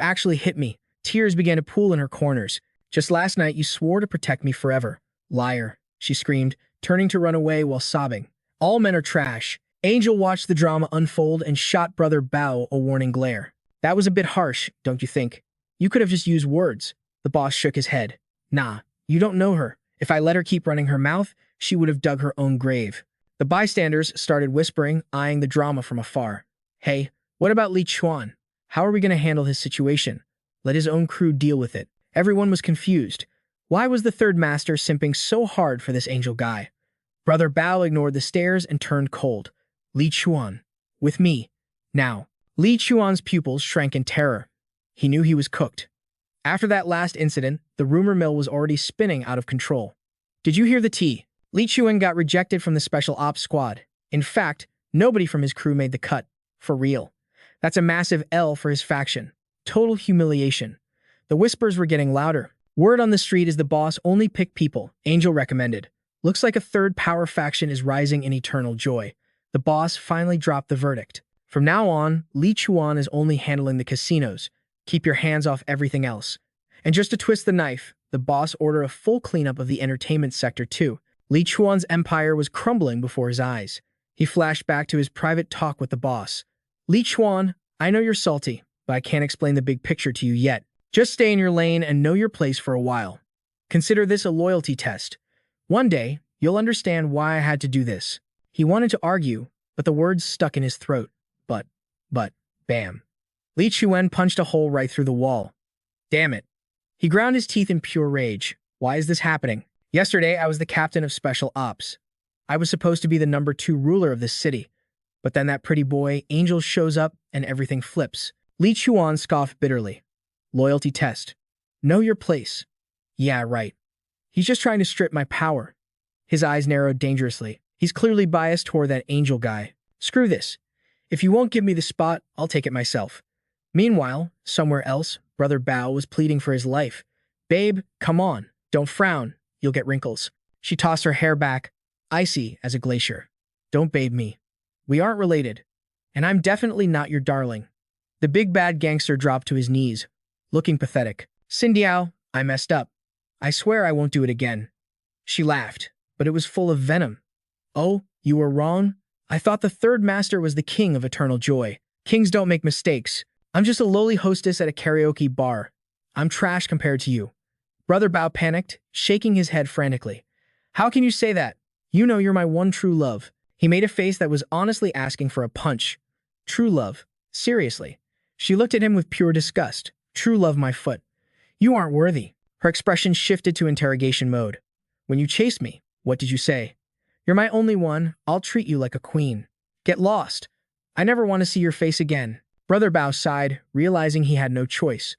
actually hit me. Tears began to pool in her corners. Just last night you swore to protect me forever. Liar, she screamed, turning to run away while sobbing. All men are trash. Angel watched the drama unfold and shot Brother Bao a warning glare. That was a bit harsh, don't you think? You could have just used words. The boss shook his head. Nah, you don't know her. If I let her keep running her mouth, she would have dug her own grave. The bystanders started whispering, eyeing the drama from afar. Hey, what about Li Chuan? How are we going to handle his situation? Let his own crew deal with it. Everyone was confused. Why was the third master simping so hard for this angel guy? Brother Bao ignored the stares and turned cold. Li Chuan. With me. Now. Li Chuan's pupils shrank in terror. He knew he was cooked. After that last incident, the rumor mill was already spinning out of control. Did you hear the tea? Li Chuan got rejected from the special ops squad. In fact, nobody from his crew made the cut. For real. That's a massive L for his faction. Total humiliation. The whispers were getting louder. Word on the street is the boss only picked people Angel recommended. Looks like a third power faction is rising in eternal joy. The boss finally dropped the verdict. From now on, Li Chuan is only handling the casinos. Keep your hands off everything else. And just to twist the knife, the boss ordered a full cleanup of the entertainment sector too. Li Chuan's empire was crumbling before his eyes. He flashed back to his private talk with the boss. Li Chuan, I know you're salty, but I can't explain the big picture to you yet. Just stay in your lane and know your place for a while. Consider this a loyalty test. One day, you'll understand why I had to do this. He wanted to argue, but the words stuck in his throat. But, bam. Li Chuan punched a hole right through the wall. Damn it. He ground his teeth in pure rage. Why is this happening? Yesterday, I was the captain of Special Ops. I was supposed to be the #2 ruler of this city. But then that pretty boy, Angel, shows up and everything flips. Li Chuan scoffed bitterly. Loyalty test. Know your place. Yeah, right. He's just trying to strip my power. His eyes narrowed dangerously. He's clearly biased toward that Angel guy. Screw this. If you won't give me the spot, I'll take it myself. Meanwhile, somewhere else, Brother Bao was pleading for his life. Babe, come on. Don't frown. You'll get wrinkles. She tossed her hair back, icy as a glacier. Don't babe me. We aren't related. And I'm definitely not your darling. The big bad gangster dropped to his knees, looking pathetic. Xindiao, I messed up. I swear I won't do it again. She laughed, but it was full of venom. Oh, you were wrong? I thought the third master was the king of eternal joy. Kings don't make mistakes. I'm just a lowly hostess at a karaoke bar. I'm trash compared to you. Brother Bao panicked, shaking his head frantically. How can you say that? You know you're my one true love. He made a face that was honestly asking for a punch. True love? Seriously? She looked at him with pure disgust. True love, my foot. You aren't worthy. Her expression shifted to interrogation mode. When you chased me, what did you say? You're my only one. I'll treat you like a queen. Get lost. I never want to see your face again. Brother Bao sighed, realizing he had no choice.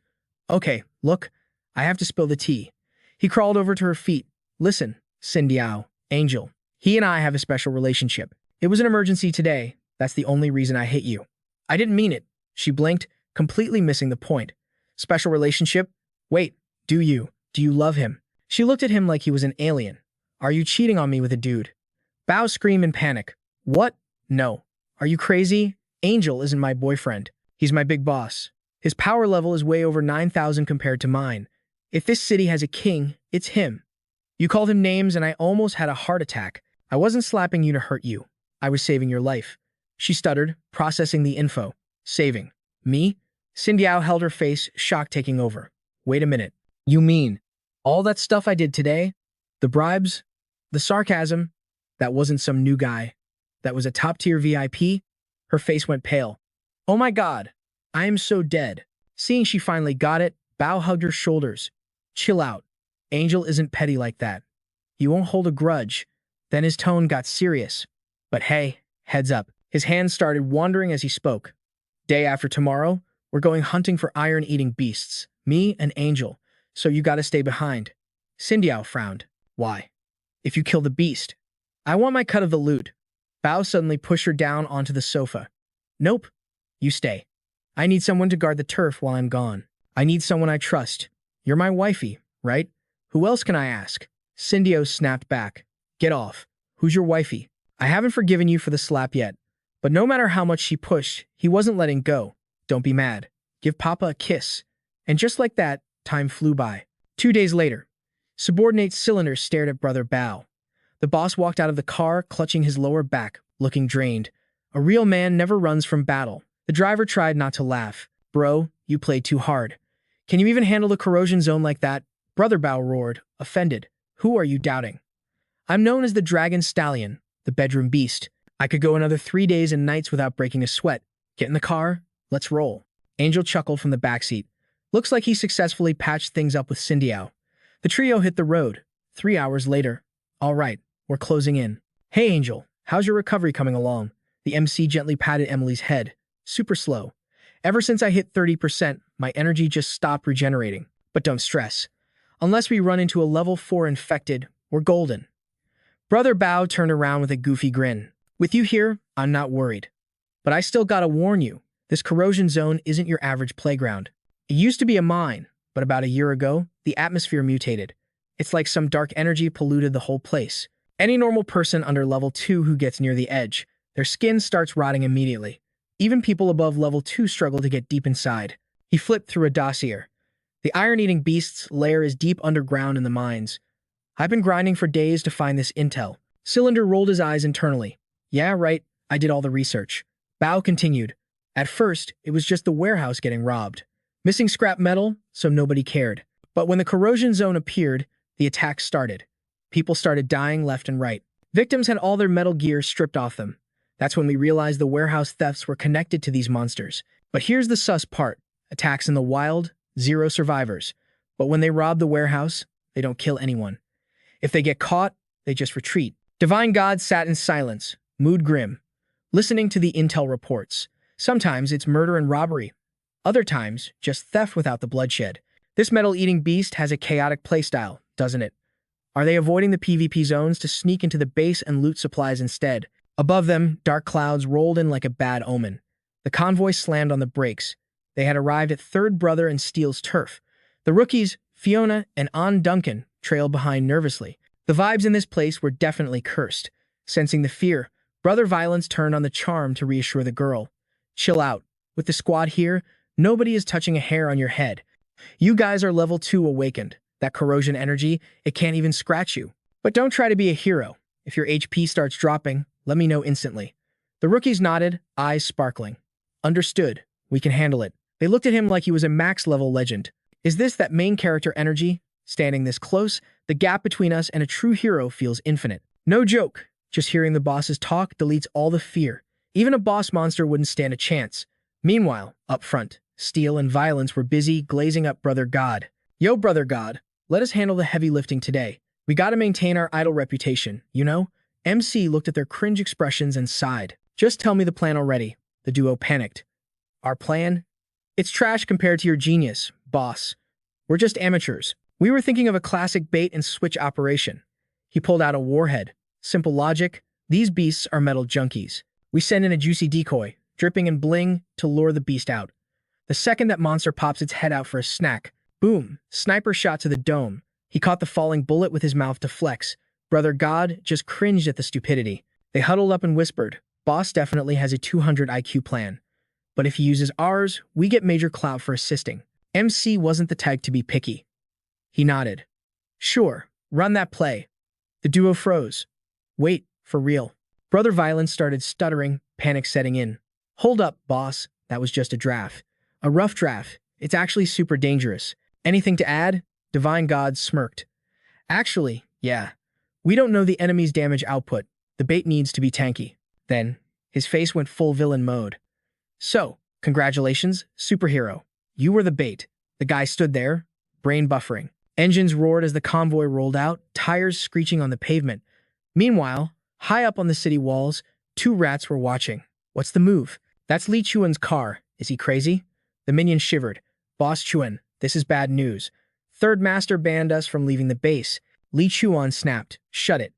Okay, look, I have to spill the tea. He crawled over to her feet. Listen, Xindiao, Angel. He and I have a special relationship. It was an emergency today. That's the only reason I hit you. I didn't mean it. She blinked, completely missing the point. Special relationship? Wait, do you love him? She looked at him like he was an alien. Are you cheating on me with a dude? Bao screamed in panic. What? No. Are you crazy? Angel isn't my boyfriend. He's my big boss. His power level is way over 9,000 compared to mine. If this city has a king, it's him. You called him names and I almost had a heart attack. I wasn't slapping you to hurt you. I was saving your life. She stuttered, processing the info. Saving. Me? Xindiao held her face, shock taking over. Wait a minute. You mean all that stuff I did today? The bribes? The sarcasm? That wasn't some new guy. That was a top-tier VIP? Her face went pale. Oh my god. I am so dead. Seeing she finally got it, Bao hugged her shoulders. Chill out. Angel isn't petty like that. He won't hold a grudge. Then his tone got serious. But hey, heads up. His hands started wandering as he spoke. Day after tomorrow, we're going hunting for iron-eating beasts. Me and Angel. So you gotta stay behind. Xindiao frowned. Why? If you kill the beast. I want my cut of the loot. Bao suddenly pushed her down onto the sofa. Nope. You stay. I need someone to guard the turf while I'm gone. I need someone I trust. You're my wifey, right? Who else can I ask? Cindio snapped back. Get off. Who's your wifey? I haven't forgiven you for the slap yet. But no matter how much she pushed, he wasn't letting go. Don't be mad. Give Papa a kiss. And just like that, time flew by. 2 days later, subordinate Cylinder stared at Brother Bao. The boss walked out of the car, clutching his lower back, looking drained. A real man never runs from battle. The driver tried not to laugh. Bro, you played too hard. Can you even handle the corrosion zone like that? Brother Bao roared, offended. Who are you doubting? I'm known as the Dragon Stallion, the bedroom beast. I could go another 3 days and nights without breaking a sweat. Get in the car. Let's roll. Angel chuckled from the backseat. Looks like he successfully patched things up with Cindiao. The trio hit the road. 3 hours later. All right, we're closing in. Hey, Angel, how's your recovery coming along? The MC gently patted Emily's head. Super slow. Ever since I hit 30%, my energy just stopped regenerating. But don't stress. Unless we run into a level 4 infected, we're golden. Brother Bao turned around with a goofy grin. With you here, I'm not worried. But I still gotta warn you, this corrosion zone isn't your average playground. It used to be a mine, but about a year ago, the atmosphere mutated. It's like some dark energy polluted the whole place. Any normal person under level 2 who gets near the edge, their skin starts rotting immediately. Even people above level 2 struggle to get deep inside. He flipped through a dossier. The iron-eating beast's lair is deep underground in the mines. I've been grinding for days to find this intel. Cylinder rolled his eyes internally. Yeah, right, I did all the research. Bao continued. At first, it was just the warehouse getting robbed. Missing scrap metal, so nobody cared. But when the corrosion zone appeared, the attacks started. People started dying left and right. Victims had all their metal gear stripped off them. That's when we realized the warehouse thefts were connected to these monsters. But here's the sus part. Attacks in the wild, 0 survivors. But when they rob the warehouse, they don't kill anyone. If they get caught, they just retreat. Divine God sat in silence, mood grim, listening to the intel reports. Sometimes it's murder and robbery. Other times, just theft without the bloodshed. This metal-eating beast has a chaotic playstyle, doesn't it? Are they avoiding the PvP zones to sneak into the base and loot supplies instead? Above them, dark clouds rolled in like a bad omen. The convoy slammed on the brakes. They had arrived at Third Brother and Steele's turf. The rookies, Fiona and An Duncan, trailed behind nervously. The vibes in this place were definitely cursed. Sensing the fear, Brother Violence turned on the charm to reassure the girl. Chill out. With the squad here, nobody is touching a hair on your head. You guys are level 2 awakened. That corrosion energy, it can't even scratch you. But don't try to be a hero. If your HP starts dropping, let me know instantly. The rookies nodded, eyes sparkling. Understood. We can handle it. They looked at him like he was a max-level legend. Is this that main character energy? Standing this close, the gap between us and a true hero feels infinite. No joke. Just hearing the boss's talk deletes all the fear. Even a boss monster wouldn't stand a chance. Meanwhile, up front, Steel and Violence were busy glazing up Brother God. Yo, Brother God, let us handle the heavy lifting today. We gotta maintain our idol reputation, you know? MC looked at their cringe expressions and sighed. Just tell me the plan already. The duo panicked. Our plan? It's trash compared to your genius, boss. We're just amateurs. We were thinking of a classic bait-and-switch operation. He pulled out a warhead. Simple logic. These beasts are metal junkies. We send in a juicy decoy, dripping in bling, to lure the beast out. The second that monster pops its head out for a snack, boom, sniper shot to the dome. He caught the falling bullet with his mouth to flex. Brother God just cringed at the stupidity. They huddled up and whispered, Boss definitely has a 200 IQ plan. But if he uses ours, we get major clout for assisting. MC wasn't the type to be picky. He nodded. Sure, run that play. The duo froze. Wait, for real. Brother Violence started stuttering, panic setting in. Hold up, boss. That was just a draft. A rough draft. It's actually super dangerous. Anything to add? Divine God smirked. Actually, yeah. We don't know the enemy's damage output. The bait needs to be tanky. Then, his face went full villain mode. So, congratulations, superhero. You were the bait. The guy stood there, brain buffering. Engines roared as the convoy rolled out, tires screeching on the pavement. Meanwhile, high up on the city walls, 2 rats were watching. What's the move? That's Li Chuan's car. Is he crazy? The minion shivered. Boss Chuan, this is bad news. Third Master banned us from leaving the base. Li Chuan snapped. Shut it.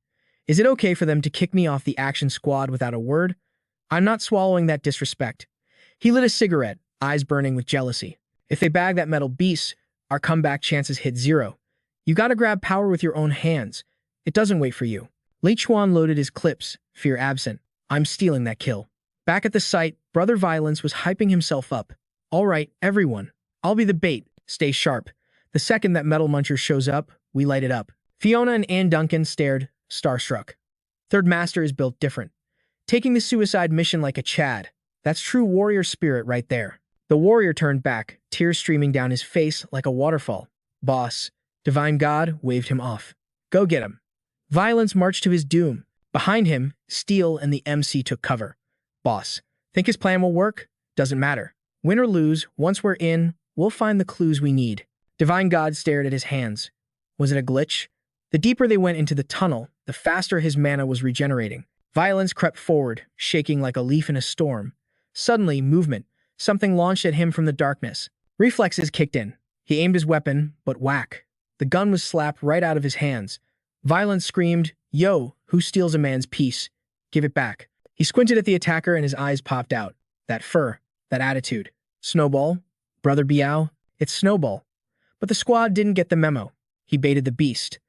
Is it okay for them to kick me off the action squad without a word? I'm not swallowing that disrespect. He lit a cigarette, eyes burning with jealousy. If they bag that metal beast, our comeback chances hit zero. You gotta grab power with your own hands. It doesn't wait for you. Li Chuan loaded his clips, fear absent. I'm stealing that kill. Back at the site, Brother Violence was hyping himself up. All right, everyone. I'll be the bait. Stay sharp. The second that Metal Muncher shows up, we light it up. Fiona and Ann Duncan stared, starstruck. Third Master is built different. Taking the suicide mission like a Chad. That's true warrior spirit right there. The warrior turned back, tears streaming down his face like a waterfall. Boss, Divine God waved him off. Go get him. Violence marched to his doom. Behind him, Steel and the MC took cover. Boss, think his plan will work? Doesn't matter. Win or lose, once we're in, we'll find the clues we need. Divine God stared at his hands. Was it a glitch? The deeper they went into the tunnel, the faster his mana was regenerating. Violence crept forward, shaking like a leaf in a storm. Suddenly, movement. Something launched at him from the darkness. Reflexes kicked in. He aimed his weapon, but whack. The gun was slapped right out of his hands. Violence screamed, Yo, who steals a man's peace? Give it back. He squinted at the attacker and his eyes popped out. That fur, that attitude. Snowball? Brother Biao? It's Snowball. But the squad didn't get the memo. He baited the beast.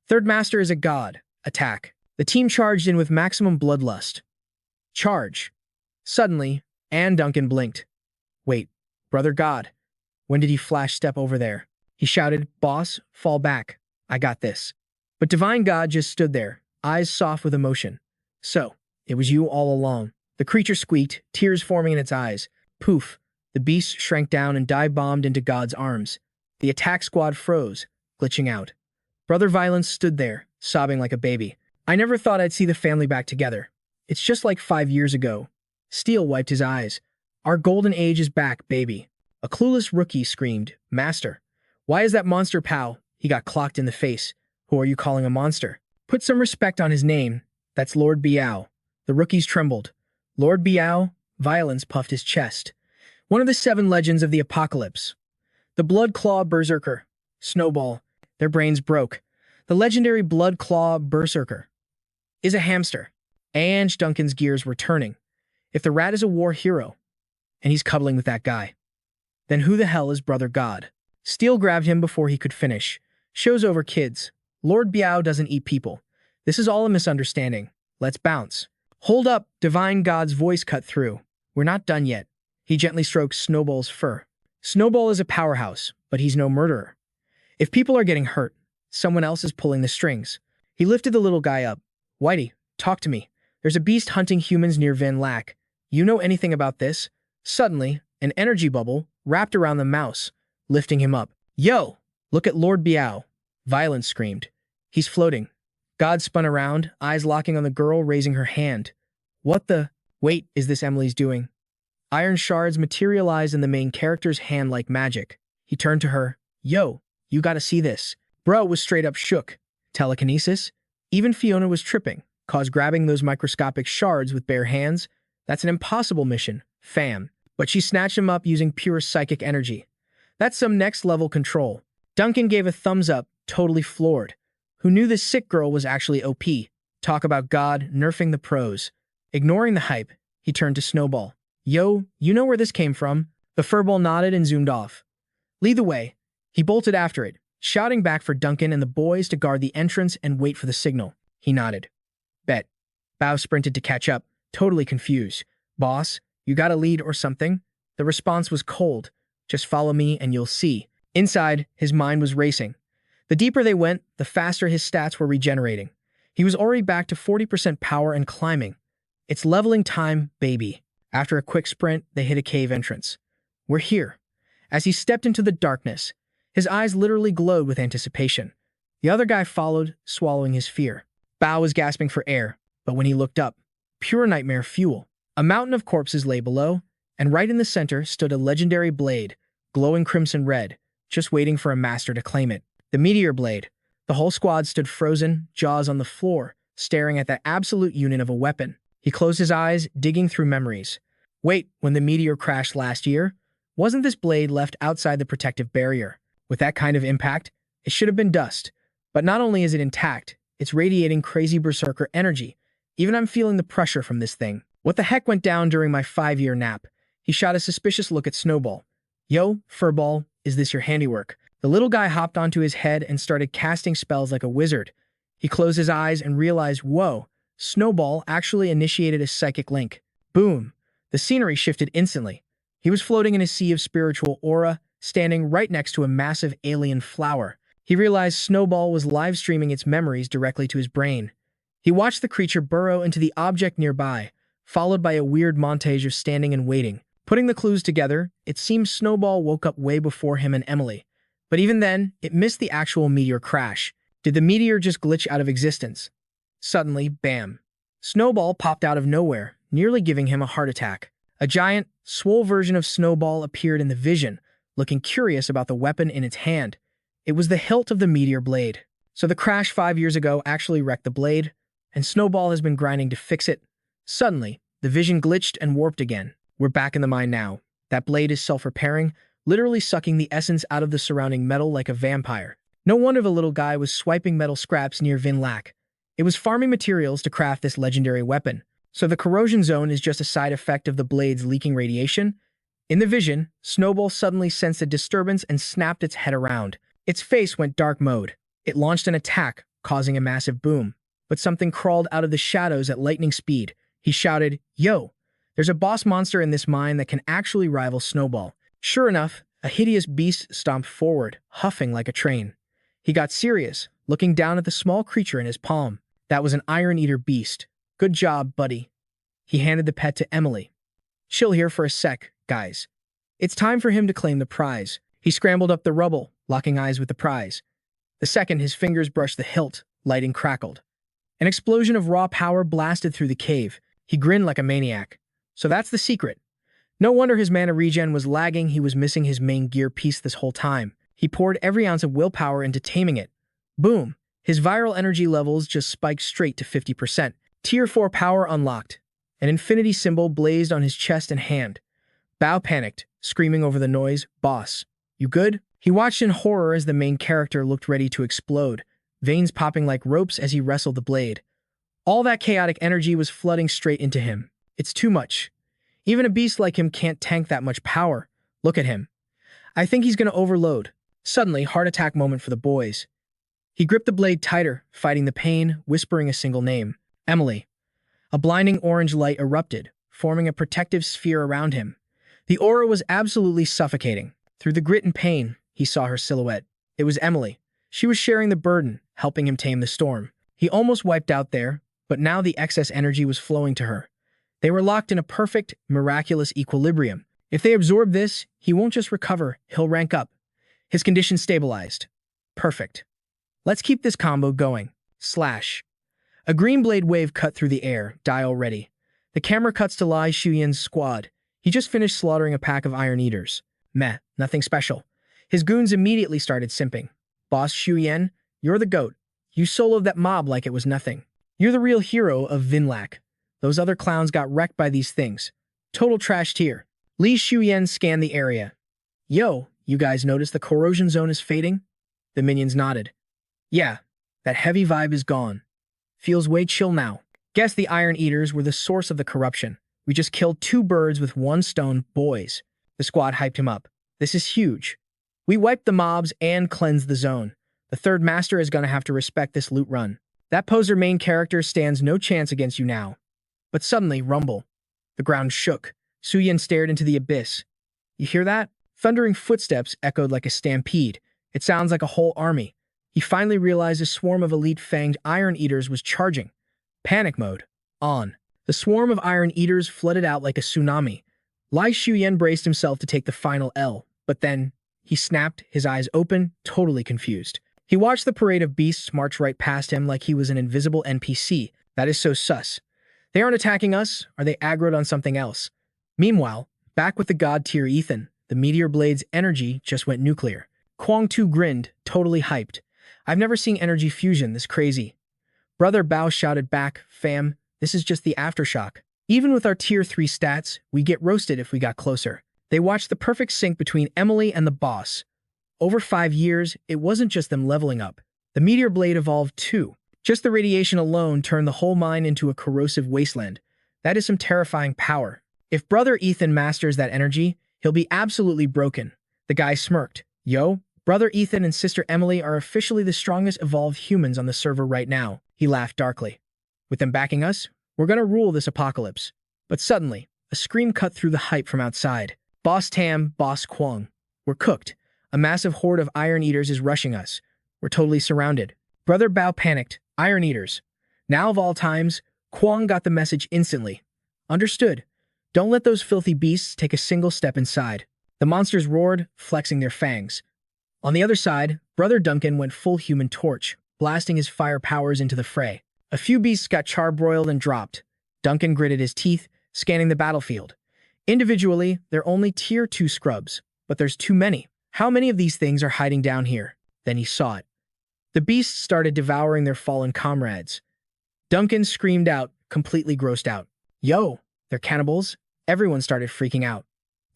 Third Master is a god. Attack. The team charged in with maximum bloodlust. Charge. Suddenly, Ann Duncan blinked. Wait, Brother God. When did he flash step over there? He shouted, Boss, fall back. I got this. But Divine God just stood there, eyes soft with emotion. So, it was you all along. The creature squeaked, tears forming in its eyes. Poof. The beast shrank down and dive-bombed into God's arms. The attack squad froze, glitching out. Brother Violence stood there, sobbing like a baby. I never thought I'd see the family back together. It's just like 5 years ago. Steel wiped his eyes. Our golden age is back, baby. A clueless rookie screamed, Master. Why is that monster pal? He got clocked in the face. Who are you calling a monster? Put some respect on his name. That's Lord Biao. The rookies trembled. Lord Biao? Violence puffed his chest. One of the 7 legends of the apocalypse. The Blood Claw Berserker. Snowball. Their brains broke. The legendary Blood Claw Berserker is a hamster. Ange Duncan's gears were turning. If the rat is a war hero, and he's cuddling with that guy, then who the hell is Brother God? Steel grabbed him before he could finish. Show's over, kids. Lord Biao doesn't eat people. This is all a misunderstanding. Let's bounce. Hold up, Divine God's voice cut through. We're not done yet. He gently stroked Snowball's fur. Snowball is a powerhouse, but he's no murderer. If people are getting hurt, someone else is pulling the strings. He lifted the little guy up. Whitey, talk to me. There's a beast hunting humans near Vin Lac. You know anything about this? Suddenly, an energy bubble wrapped around the mouse, lifting him up. Yo! Look at Lord Biao. Violence screamed. He's floating. God spun around, eyes locking on the girl raising her hand. What the? Wait, is this Emily's doing? Iron shards materialized in the main character's hand like magic. He turned to her. Yo, you gotta see this. Bro was straight up shook. Telekinesis? Even Fiona was tripping, cause grabbing those microscopic shards with bare hands. That's an impossible mission, fam. But she snatched him up using pure psychic energy. That's some next-level control. Duncan gave a thumbs up, totally floored. Who knew this sick girl was actually OP? Talk about God nerfing the pros. Ignoring the hype, he turned to Snowball. Yo, you know where this came from? The furball nodded and zoomed off. Lead the way. He bolted after it, shouting back for Duncan and the boys to guard the entrance and wait for the signal. He nodded. Bet. Bao sprinted to catch up, totally confused. Boss, you got a lead or something? The response was cold. Just follow me and you'll see. Inside, his mind was racing. The deeper they went, the faster his stats were regenerating. He was already back to 40% power and climbing. It's leveling time, baby. After a quick sprint, they hit a cave entrance. We're here. As he stepped into the darkness, his eyes literally glowed with anticipation. The other guy followed, swallowing his fear. Bao was gasping for air, but when he looked up, pure nightmare fuel. A mountain of corpses lay below, and right in the center stood a legendary blade, glowing crimson red, just waiting for a master to claim it. The meteor blade. The whole squad stood frozen, jaws on the floor, staring at that absolute unit of a weapon. He closed his eyes, digging through memories. Wait, when the meteor crashed last year, wasn't this blade left outside the protective barrier? With that kind of impact, it should have been dust. But not only is it intact, it's radiating crazy berserker energy. Even I'm feeling the pressure from this thing. What the heck went down during my 5-year nap? He shot a suspicious look at Snowball. "Yo, Furball, is this your handiwork?" The little guy hopped onto his head and started casting spells like a wizard. He closed his eyes and realized, whoa, Snowball actually initiated a psychic link. Boom! The scenery shifted instantly. He was floating in a sea of spiritual aura, standing right next to a massive alien flower. He realized Snowball was live streaming its memories directly to his brain. He watched the creature burrow into the object nearby, followed by a weird montage of standing and waiting. Putting the clues together, it seems Snowball woke up way before him and Emily. But even then, it missed the actual meteor crash. Did the meteor just glitch out of existence? Suddenly, bam! Snowball popped out of nowhere, nearly giving him a heart attack. A giant, swole version of Snowball appeared in the vision, looking curious about the weapon in its hand. It was the hilt of the meteor blade. So the crash 5 years ago actually wrecked the blade, and Snowball has been grinding to fix it. Suddenly, the vision glitched and warped again. We're back in the mine now. That blade is self-repairing, literally sucking the essence out of the surrounding metal like a vampire. No wonder the little guy was swiping metal scraps near Vinlac. It was farming materials to craft this legendary weapon. So the corrosion zone is just a side effect of the blade's leaking radiation? In the vision, Snowball suddenly sensed a disturbance and snapped its head around. Its face went dark mode. It launched an attack, causing a massive boom. But something crawled out of the shadows at lightning speed. He shouted, "Yo! There's a boss monster in this mine that can actually rival Snowball." Sure enough, a hideous beast stomped forward, huffing like a train. He got serious, looking down at the small creature in his palm. That was an Iron Eater beast. "Good job, buddy." He handed the pet to Emily. "Chill here for a sec, guys. It's time for him to claim the prize." He scrambled up the rubble, locking eyes with the prize. The second his fingers brushed the hilt, lighting crackled. An explosion of raw power blasted through the cave. He grinned like a maniac. So that's the secret. No wonder his mana regen was lagging. He was missing his main gear piece this whole time. He poured every ounce of willpower into taming it. Boom! His viral energy levels just spiked straight to 50%. Tier 4 power unlocked. An infinity symbol blazed on his chest and hand. Bao panicked, screaming over the noise, "Boss, you good?" He watched in horror as the main character looked ready to explode, veins popping like ropes as he wrestled the blade. All that chaotic energy was flooding straight into him. It's too much. Even a beast like him can't tank that much power. Look at him. I think he's going to overload. Suddenly, heart attack moment for the boys. He gripped the blade tighter, fighting the pain, whispering a single name. Emily. A blinding orange light erupted, forming a protective sphere around him. The aura was absolutely suffocating. Through the grit and pain, he saw her silhouette. It was Emily. She was sharing the burden, helping him tame the storm. He almost wiped out there, but now the excess energy was flowing to her. They were locked in a perfect, miraculous equilibrium. If they absorb this, he won't just recover, he'll rank up. His condition stabilized. Perfect. Let's keep this combo going. Slash. A green blade wave cut through the air, dial ready. The camera cuts to Lai Shuyan's squad. He just finished slaughtering a pack of Iron Eaters. Meh, nothing special. His goons immediately started simping. "Boss Shuyan, you're the GOAT. You soloed that mob like it was nothing. You're the real hero of Vinlac. Those other clowns got wrecked by these things. Total trash tier." Li Shuyan scanned the area. "Yo, you guys notice the corrosion zone is fading?" The minions nodded. "Yeah, that heavy vibe is gone. Feels way chill now. Guess the Iron Eaters were the source of the corruption. We just killed 2 birds with 1 stone, boys." The squad hyped him up. "This is huge. We wiped the mobs and cleansed the zone. The third master is gonna have to respect this loot run. That poser main character stands no chance against you now." But suddenly, rumble. The ground shook. Suyin stared into the abyss. "You hear that?" Thundering footsteps echoed like a stampede. It sounds like a whole army. He finally realized a swarm of elite fanged Iron Eaters was charging. Panic mode. On. The swarm of Iron Eaters flooded out like a tsunami. Lai Shuyan braced himself to take the final L, but then he snapped, his eyes open, totally confused. He watched the parade of beasts march right past him like he was an invisible NPC. That is so sus. They aren't attacking us. Are they aggroed on something else? Meanwhile, back with the god tier Ethan, the meteor blade's energy just went nuclear. Kwang Tu grinned, totally hyped. "I've never seen energy fusion this crazy." Brother Bao shouted back, "Fam, this is just the aftershock. Even with our tier 3 stats, we get roasted if we got closer." They watched the perfect sync between Emily and the boss. Over 5 years, it wasn't just them leveling up. The meteor blade evolved too. Just the radiation alone turned the whole mine into a corrosive wasteland. That is some terrifying power. If Brother Ethan masters that energy, he'll be absolutely broken. The guy smirked. Yo, Brother Ethan and Sister Emily are officially the strongest evolved humans on the server right now. He laughed darkly. With them backing us, we're gonna rule this apocalypse. But suddenly, a scream cut through the hype from outside. Boss Tam, Boss Kwong. We're cooked. A massive horde of Iron Eaters is rushing us. We're totally surrounded. Brother Bao panicked. Iron Eaters. Now of all times, Kwong got the message instantly. Understood. Don't let those filthy beasts take a single step inside. The monsters roared, flexing their fangs. On the other side, Brother Duncan went full Human Torch, blasting his fire powers into the fray. A few beasts got charbroiled and dropped. Duncan gritted his teeth, scanning the battlefield. Individually, they're only Tier 2 scrubs, but there's too many. How many of these things are hiding down here? Then he saw it. The beasts started devouring their fallen comrades. Duncan screamed out, completely grossed out. Yo, they're cannibals? Everyone started freaking out.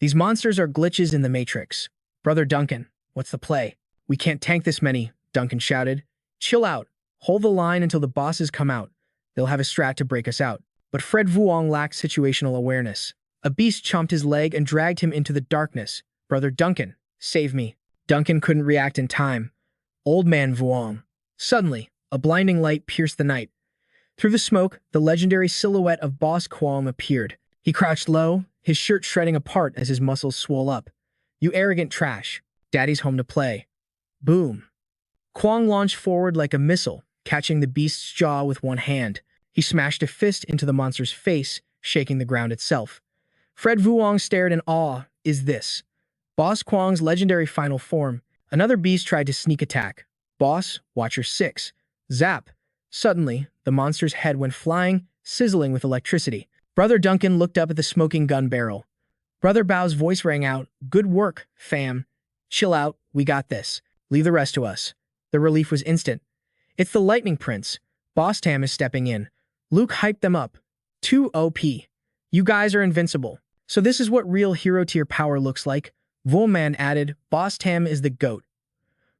These monsters are glitches in the Matrix. Brother Duncan, what's the play? We can't tank this many, Duncan shouted. Chill out. Hold the line until the bosses come out. They'll have a strat to break us out. But Fred Vuong lacked situational awareness. A beast chomped his leg and dragged him into the darkness. Brother Duncan, save me. Duncan couldn't react in time. Old man Vuong. Suddenly, a blinding light pierced the night. Through the smoke, the legendary silhouette of Boss Kwong appeared. He crouched low, his shirt shredding apart as his muscles swole up. You arrogant trash. Daddy's home to play. Boom. Kwong launched forward like a missile, catching the beast's jaw with one hand. He smashed a fist into the monster's face, shaking the ground itself. Fred Vuong stared in awe. Is this Boss Kwong's legendary final form? Another beast tried to sneak attack. Boss, Watcher 6. Zap. Suddenly, the monster's head went flying, sizzling with electricity. Brother Duncan looked up at the smoking gun barrel. Brother Bao's voice rang out. Good work, fam. Chill out, we got this. Leave the rest to us. The relief was instant. It's the Lightning Prince. Boss Tam is stepping in. Luke hyped them up. 2 OP. You guys are invincible. So this is what real hero tier power looks like. Volman added, Boss Tam is the GOAT.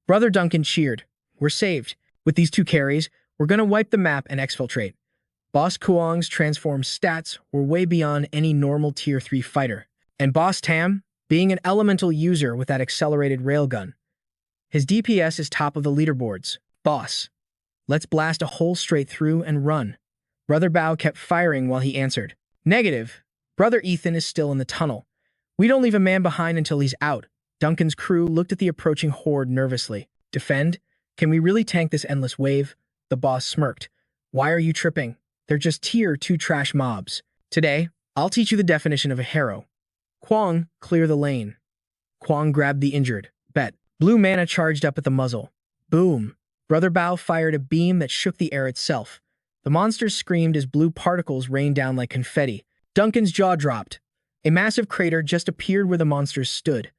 Brother Duncan cheered. We're saved. With these two carries, we're gonna wipe the map and exfiltrate. Boss Kuong's transformed stats were way beyond any normal tier 3 fighter. And Boss Tam, being an elemental user with that accelerated railgun. His DPS is top of the leaderboards. Boss, let's blast a hole straight through and run. Brother Bao kept firing while he answered. Negative. Brother Ethan is still in the tunnel. We don't leave a man behind until he's out. Duncan's crew looked at the approaching horde nervously. Defend? Can we really tank this endless wave? The boss smirked. Why are you tripping? They're just tier 2 trash mobs. Today, I'll teach you the definition of a hero. Kwong, clear the lane. Kwong grabbed the injured. Bet. Blue mana charged up at the muzzle. Boom. Brother Bao fired a beam that shook the air itself. The monsters screamed as blue particles rained down like confetti. Duncan's jaw dropped. A massive crater just appeared where the monsters stood.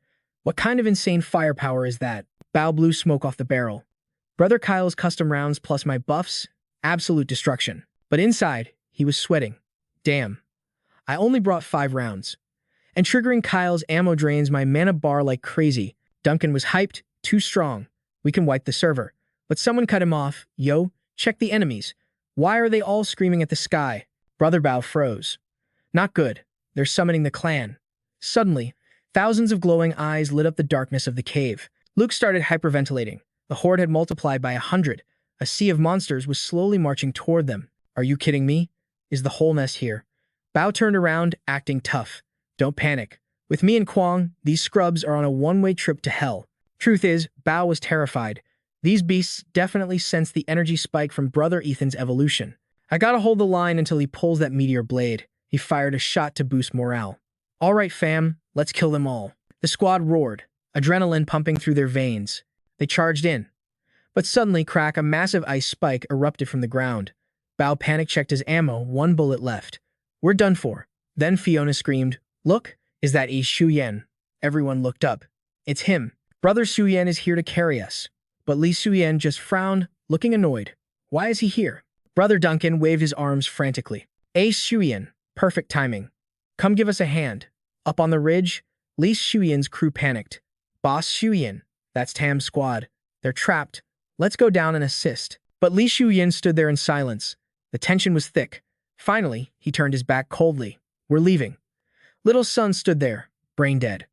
What kind of insane firepower is that? Bao blew smoke off the barrel. Brother Kyle's custom rounds plus my buffs? Absolute destruction. But inside, he was sweating. Damn. I only brought 5 rounds. And triggering Kyle's ammo drains my mana bar like crazy. Duncan was hyped, too strong. We can wipe the server. But someone cut him off. Yo, check the enemies. Why are they all screaming at the sky? Brother Bao froze. Not good. They're summoning the clan. Suddenly, thousands of glowing eyes lit up the darkness of the cave. Luke started hyperventilating. The horde had multiplied by 100. A sea of monsters was slowly marching toward them. Are you kidding me? Is the whole mess here? Bao turned around, acting tough. Don't panic. With me and Kwong, these scrubs are on a one-way trip to hell. Truth is, Bao was terrified. These beasts definitely sensed the energy spike from Brother Ethan's evolution. I gotta hold the line until he pulls that meteor blade. He fired a shot to boost morale. All right, fam, let's kill them all. The squad roared, adrenaline pumping through their veins. They charged in. But suddenly, crack, a massive ice spike erupted from the ground. Bao panic-checked his ammo, 1 bullet left. We're done for. Then Fiona screamed, Look, is that Yi Shuyan? Everyone looked up. It's him. Brother Shuyan is here to carry us. But Li Shuyan just frowned, looking annoyed. Why is he here? Brother Duncan waved his arms frantically. Ace Shuyan, perfect timing. Come give us a hand. Up on the ridge, Li Shuyan's crew panicked. Boss Shuyan, that's Tam's squad. They're trapped. Let's go down and assist. But Li Shuyan stood there in silence. The tension was thick. Finally, he turned his back coldly. We're leaving. Little Sun stood there, brain dead.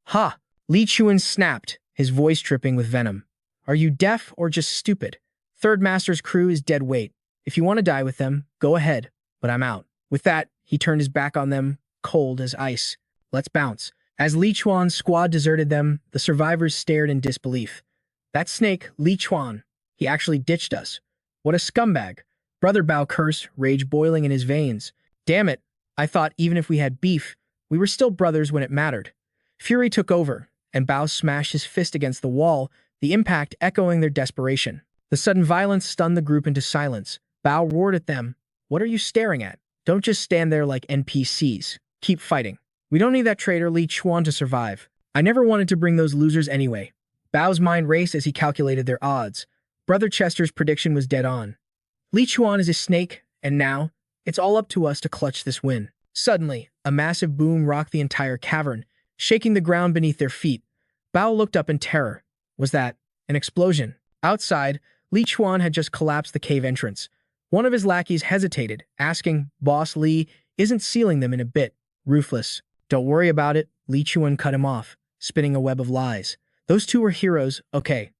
Ha! Li Chuan snapped, his voice dripping with venom. Are you deaf or just stupid? Third Master's crew is dead weight. If you want to die with them, go ahead, but I'm out. With that, he turned his back on them, cold as ice. Let's bounce. As Li Chuan's squad deserted them, the survivors stared in disbelief. That snake, Li Chuan, he actually ditched us. What a scumbag. Brother Bao cursed, rage boiling in his veins. Damn it, I thought even if we had beef, we were still brothers when it mattered. Fury took over, and Bao smashed his fist against the wall, the impact echoing their desperation. The sudden violence stunned the group into silence. Bao roared at them. What are you staring at? Don't just stand there like NPCs. Keep fighting. We don't need that traitor Li Chuan to survive. I never wanted to bring those losers anyway. Bao's mind raced as he calculated their odds. Brother Chester's prediction was dead on. Li Chuan is a snake, and now, it's all up to us to clutch this win. Suddenly, a massive boom rocked the entire cavern, shaking the ground beneath their feet. Bao looked up in terror. Was that an explosion? Outside, Li Chuan had just collapsed the cave entrance. One of his lackeys hesitated, asking, Boss Li isn't sealing them in a bit. Ruthless. Don't worry about it, Li Chuan cut him off, spinning a web of lies. Those two were heroes, okay.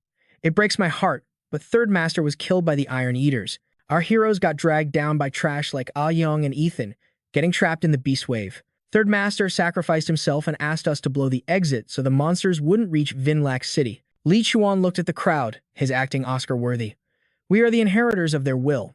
It breaks my heart, but Third Master was killed by the Iron Eaters. Our heroes got dragged down by trash like Ah Young and Ethan, getting trapped in the beast wave. Third Master sacrificed himself and asked us to blow the exit so the monsters wouldn't reach Vinlac City. Li Chuan looked at the crowd, his acting Oscar-worthy. We are the inheritors of their will.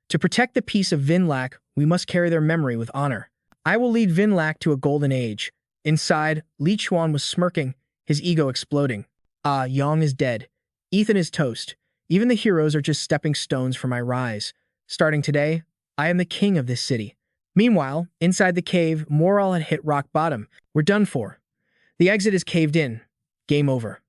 To protect the peace of Vinlac, we must carry their memory with honor. I will lead Vinlac to a golden age. Inside, Li Chuan was smirking, his ego exploding. Ah, Yang is dead. Ethan is toast. Even the heroes are just stepping stones for my rise. Starting today, I am the king of this city. Meanwhile, inside the cave, morale had hit rock bottom. We're done for. The exit is caved in. Game over.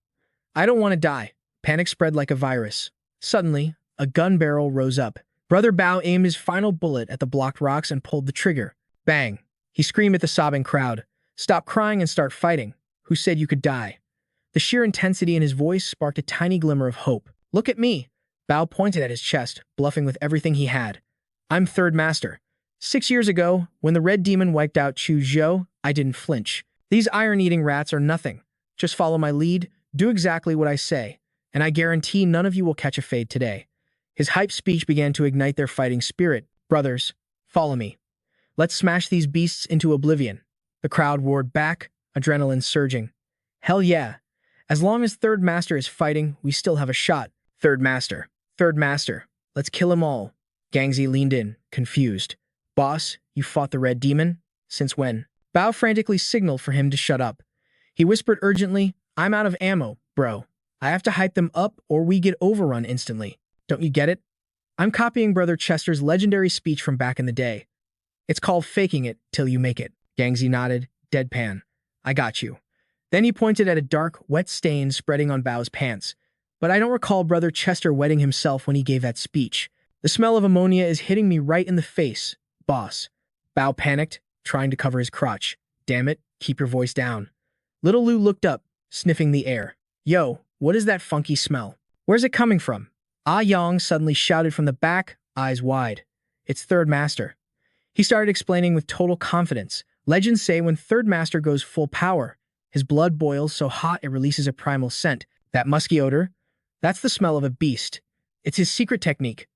I don't want to die. Panic spread like a virus. Suddenly, a gun barrel rose up. Brother Bao aimed his final bullet at the blocked rocks and pulled the trigger. Bang! He screamed at the sobbing crowd. Stop crying and start fighting. Who said you could die? The sheer intensity in his voice sparked a tiny glimmer of hope. Look at me. Bao pointed at his chest, bluffing with everything he had. I'm Third Master. 6 years ago, when the Red Demon wiped out Chu Zhou, I didn't flinch. These iron-eating rats are nothing. Just follow my lead, do exactly what I say, and I guarantee none of you will catch a fade today. His hype speech began to ignite their fighting spirit. Brothers, follow me. Let's smash these beasts into oblivion. The crowd roared back, adrenaline surging. Hell yeah. As long as Third Master is fighting, we still have a shot. Third Master. Third Master. Let's kill them all. Gangzi leaned in, confused. Boss, you fought the Red Demon? Since when? Bao frantically signaled for him to shut up. He whispered urgently, I'm out of ammo, bro. I have to hype them up or we get overrun instantly. Don't you get it? I'm copying Brother Chester's legendary speech from back in the day. It's called faking it till you make it. Gangzi nodded, deadpan. I got you. Then he pointed at a dark, wet stain spreading on Bao's pants. But I don't recall Brother Chester wetting himself when he gave that speech. The smell of ammonia is hitting me right in the face. Boss. Bao panicked, trying to cover his crotch. Damn it, keep your voice down. Little Lou looked up, sniffing the air. Yo, what is that funky smell? Where's it coming from? Ah Yang suddenly shouted from the back, eyes wide. It's Third Master. He started explaining with total confidence. Legends say when Third Master goes full power, his blood boils so hot it releases a primal scent. That musky odor? That's the smell of a beast. It's his secret technique.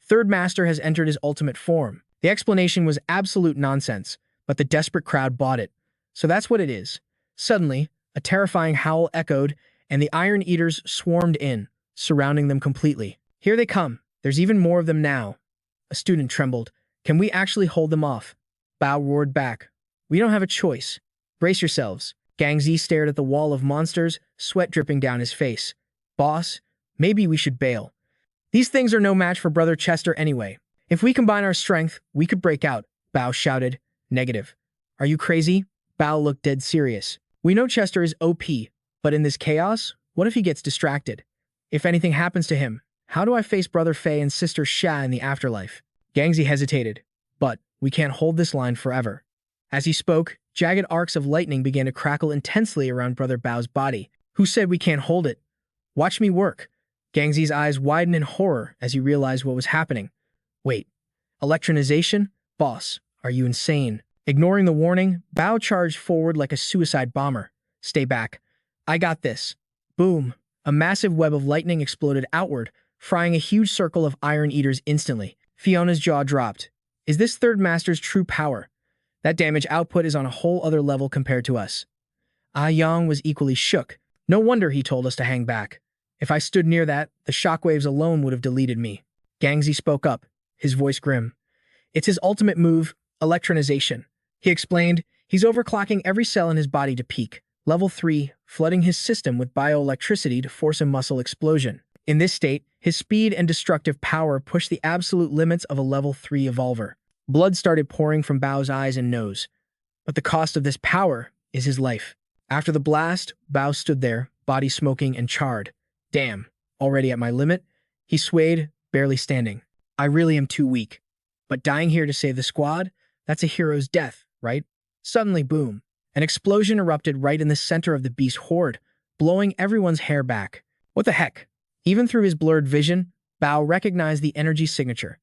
Third Master has entered his ultimate form. The explanation was absolute nonsense, but the desperate crowd bought it. So that's what it is. Suddenly, a terrifying howl echoed, and the Iron Eaters swarmed in, surrounding them completely. Here they come. There's even more of them now. A student trembled. Can we actually hold them off? Bao roared back. We don't have a choice. Brace yourselves. Gangzi stared at the wall of monsters, sweat dripping down his face. Boss, maybe we should bail. These things are no match for Brother Chester anyway. If we combine our strength, we could break out. Bao shouted. Negative. Are you crazy? Bao looked dead serious. We know Chester is OP, but in this chaos, what if he gets distracted? If anything happens to him, how do I face Brother Fei and Sister Sha in the afterlife? Gangzi hesitated. But we can't hold this line forever. As he spoke, jagged arcs of lightning began to crackle intensely around Brother Bao's body. Who said we can't hold it? Watch me work. Gangzi's eyes widened in horror as he realized what was happening. Wait, electronization? Boss, are you insane? Ignoring the warning, Bao charged forward like a suicide bomber. Stay back. I got this. Boom. A massive web of lightning exploded outward, frying a huge circle of Iron Eaters instantly. Fiona's jaw dropped. Is this Third Master's true power? That damage output is on a whole other level compared to us. Ah Yang was equally shook. No wonder he told us to hang back. If I stood near that, the shockwaves alone would have deleted me. Gangzi spoke up, his voice grim. It's his ultimate move, electronization. He explained, he's overclocking every cell in his body to peak. Level 3, flooding his system with bioelectricity to force a muscle explosion. In this state, his speed and destructive power push the absolute limits of a level 3 evolver. Blood started pouring from Bao's eyes and nose. But the cost of this power is his life. After the blast, Bao stood there, body smoking and charred. Damn, already at my limit? He swayed, barely standing. I really am too weak. But dying here to save the squad? That's a hero's death, right? Suddenly, boom. An explosion erupted right in the center of the beast horde, blowing everyone's hair back. What the heck? Even through his blurred vision, Bao recognized the energy signature.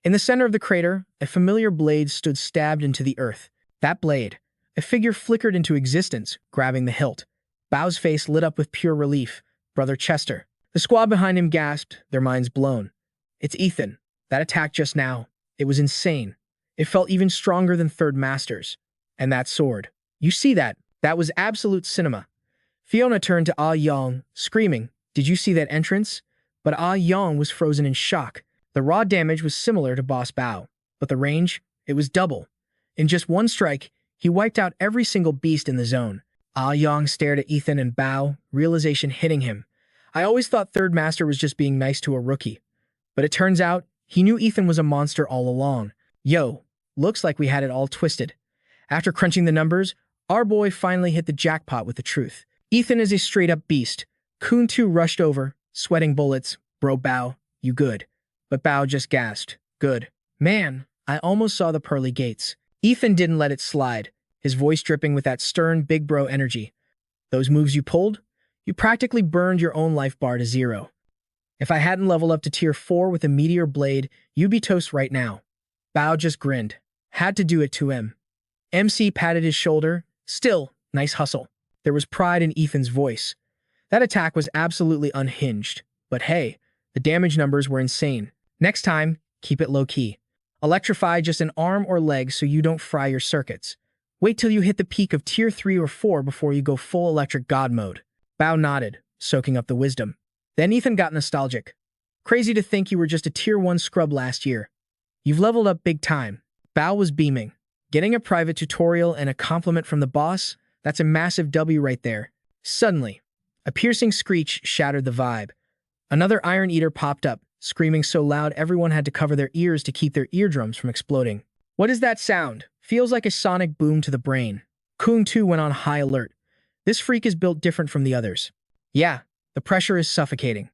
In the center of the crater, a familiar blade stood stabbed into the earth. That blade, a figure flickered into existence, grabbing the hilt. Bao's face lit up with pure relief. Brother Chester. The squad behind him gasped, their minds blown. It's Ethan. That attack just now. It was insane. It felt even stronger than Third Master's. And that sword. You see that? That was absolute cinema. Fiona turned to Ah Yang, screaming, Did you see that entrance? But Ah Yang was frozen in shock. The raw damage was similar to Boss Bao, but the range, it was double. In just one strike, he wiped out every single beast in the zone. Ah Yang stared at Ethan and Bao, realization hitting him. I always thought Third Master was just being nice to a rookie. But it turns out, he knew Ethan was a monster all along. Yo, looks like we had it all twisted. After crunching the numbers, our boy finally hit the jackpot with the truth. Ethan is a straight-up beast. Kun 2 rushed over, sweating bullets. Bro Bao, you good. But Bao just gasped. Good. Man, I almost saw the pearly gates. Ethan didn't let it slide, his voice dripping with that stern big bro energy. Those moves you pulled? You practically burned your own life bar to 0. If I hadn't leveled up to tier 4 with a meteor blade, you'd be toast right now. Bao just grinned. Had to do it to him. MC patted his shoulder. Still, nice hustle. There was pride in Ethan's voice. That attack was absolutely unhinged. But hey, the damage numbers were insane. Next time, keep it low-key. Electrify just an arm or leg so you don't fry your circuits. Wait till you hit the peak of tier 3 or 4 before you go full electric god mode. Bao nodded, soaking up the wisdom. Then Ethan got nostalgic. Crazy to think you were just a tier 1 scrub last year. You've leveled up big time. Bao was beaming. Getting a private tutorial and a compliment from the boss? That's a massive W right there. Suddenly, a piercing screech shattered the vibe. Another Iron Eater popped up, screaming so loud everyone had to cover their ears to keep their eardrums from exploding. What is that sound? Feels like a sonic boom to the brain. Kun 2 went on high alert. This freak is built different from the others. Yeah, the pressure is suffocating.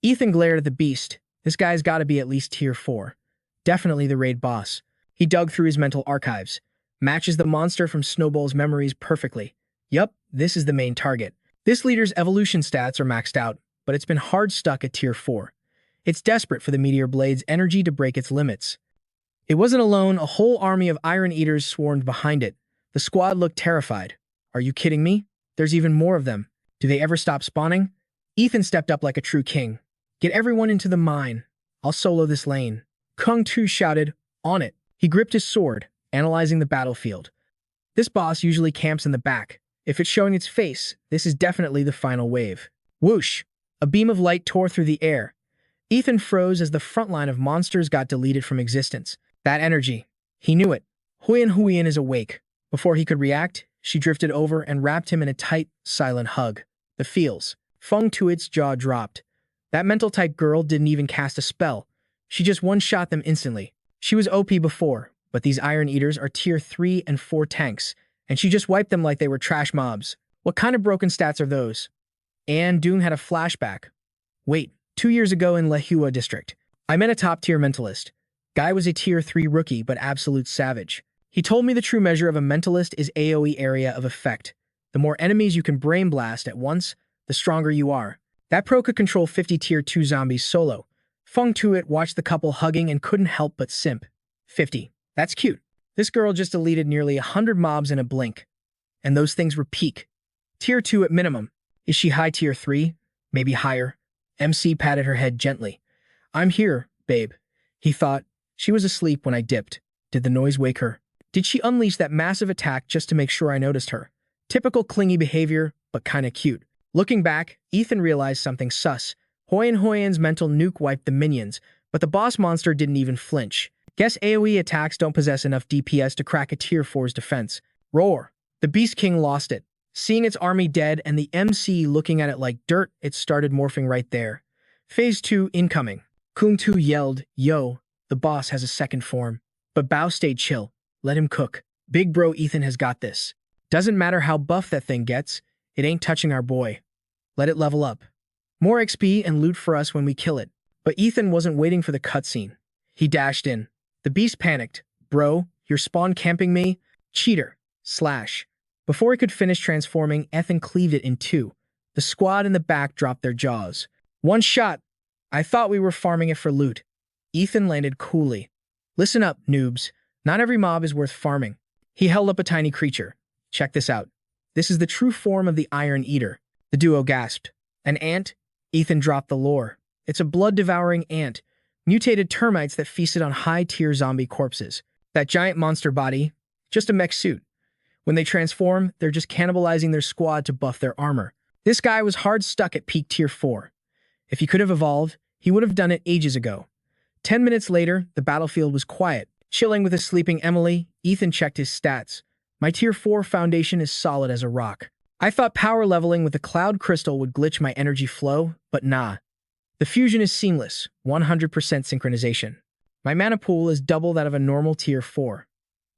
Ethan glared at the beast. This guy's gotta be at least tier 4. Definitely the raid boss. He dug through his mental archives. Matches the monster from Snowball's memories perfectly. Yup, this is the main target. This leader's evolution stats are maxed out, but it's been hard stuck at tier 4. It's desperate for the Meteor Blade's energy to break its limits. It wasn't alone, a whole army of Iron Eaters swarmed behind it. The squad looked terrified. Are you kidding me? There's even more of them. Do they ever stop spawning? Ethan stepped up like a true king. Get everyone into the mine. I'll solo this lane. Kung Tu shouted, on it. He gripped his sword, analyzing the battlefield. This boss usually camps in the back. If it's showing its face, this is definitely the final wave. Whoosh! A beam of light tore through the air. Ethan froze as the front line of monsters got deleted from existence. That energy. He knew it. Huiyan is awake. Before he could react, she drifted over and wrapped him in a tight, silent hug. The feels. Feng Tuit's jaw dropped. That mental-type girl didn't even cast a spell. She just one-shot them instantly. She was OP before, but these Iron Eaters are tier 3 and 4 tanks, and she just wiped them like they were trash mobs. What kind of broken stats are those? And Dune had a flashback. Wait, 2 years ago in Lehua district, I met a top-tier mentalist. Guy was a tier 3 rookie, but absolute savage. He told me the true measure of a mentalist is AoE area of effect. The more enemies you can brain blast at once, the stronger you are. That pro could control 50 tier 2 zombies solo. Feng Tuit watched the couple hugging and couldn't help but simp. 50. That's cute. This girl just deleted nearly 100 mobs in a blink. And those things were peak. Tier 2 at minimum. Is she high tier 3? Maybe higher. MC patted her head gently. I'm here, babe. He thought. She was asleep when I dipped. Did the noise wake her? Did she unleash that massive attack just to make sure I noticed her? Typical clingy behavior, but kinda cute. Looking back, Ethan realized something sus. Hoyen's mental nuke wiped the minions, but the boss monster didn't even flinch. Guess AoE attacks don't possess enough DPS to crack a tier 4's defense. Roar. The Beast King lost it. Seeing its army dead and the MC looking at it like dirt, it started morphing right there. Phase 2 incoming. Kung Tu yelled, yo, the boss has a second form. But Bao stayed chill. Let him cook. Big bro Ethan has got this. Doesn't matter how buff that thing gets, it ain't touching our boy. Let it level up. More XP and loot for us when we kill it. But Ethan wasn't waiting for the cutscene. He dashed in. The beast panicked. Bro, you're spawn camping me? Cheater. Slash. Before he could finish transforming, Ethan cleaved it in two. The squad in the back dropped their jaws. One shot. I thought we were farming it for loot. Ethan landed coolly. Listen up, noobs. Not every mob is worth farming. He held up a tiny creature. Check this out. This is the true form of the Iron Eater. The duo gasped. An ant? Ethan dropped the lore. It's a blood-devouring ant. Mutated termites that feasted on high-tier zombie corpses. That giant monster body, just a mech suit. When they transform, they're just cannibalizing their squad to buff their armor. This guy was hard stuck at peak tier 4. If he could have evolved, he would have done it ages ago. 10 minutes later, the battlefield was quiet. Chilling with a sleeping Emily, Ethan checked his stats. My tier 4 foundation is solid as a rock. I thought power leveling with the cloud crystal would glitch my energy flow, but nah. The fusion is seamless, 100% synchronization. My mana pool is double that of a normal tier 4.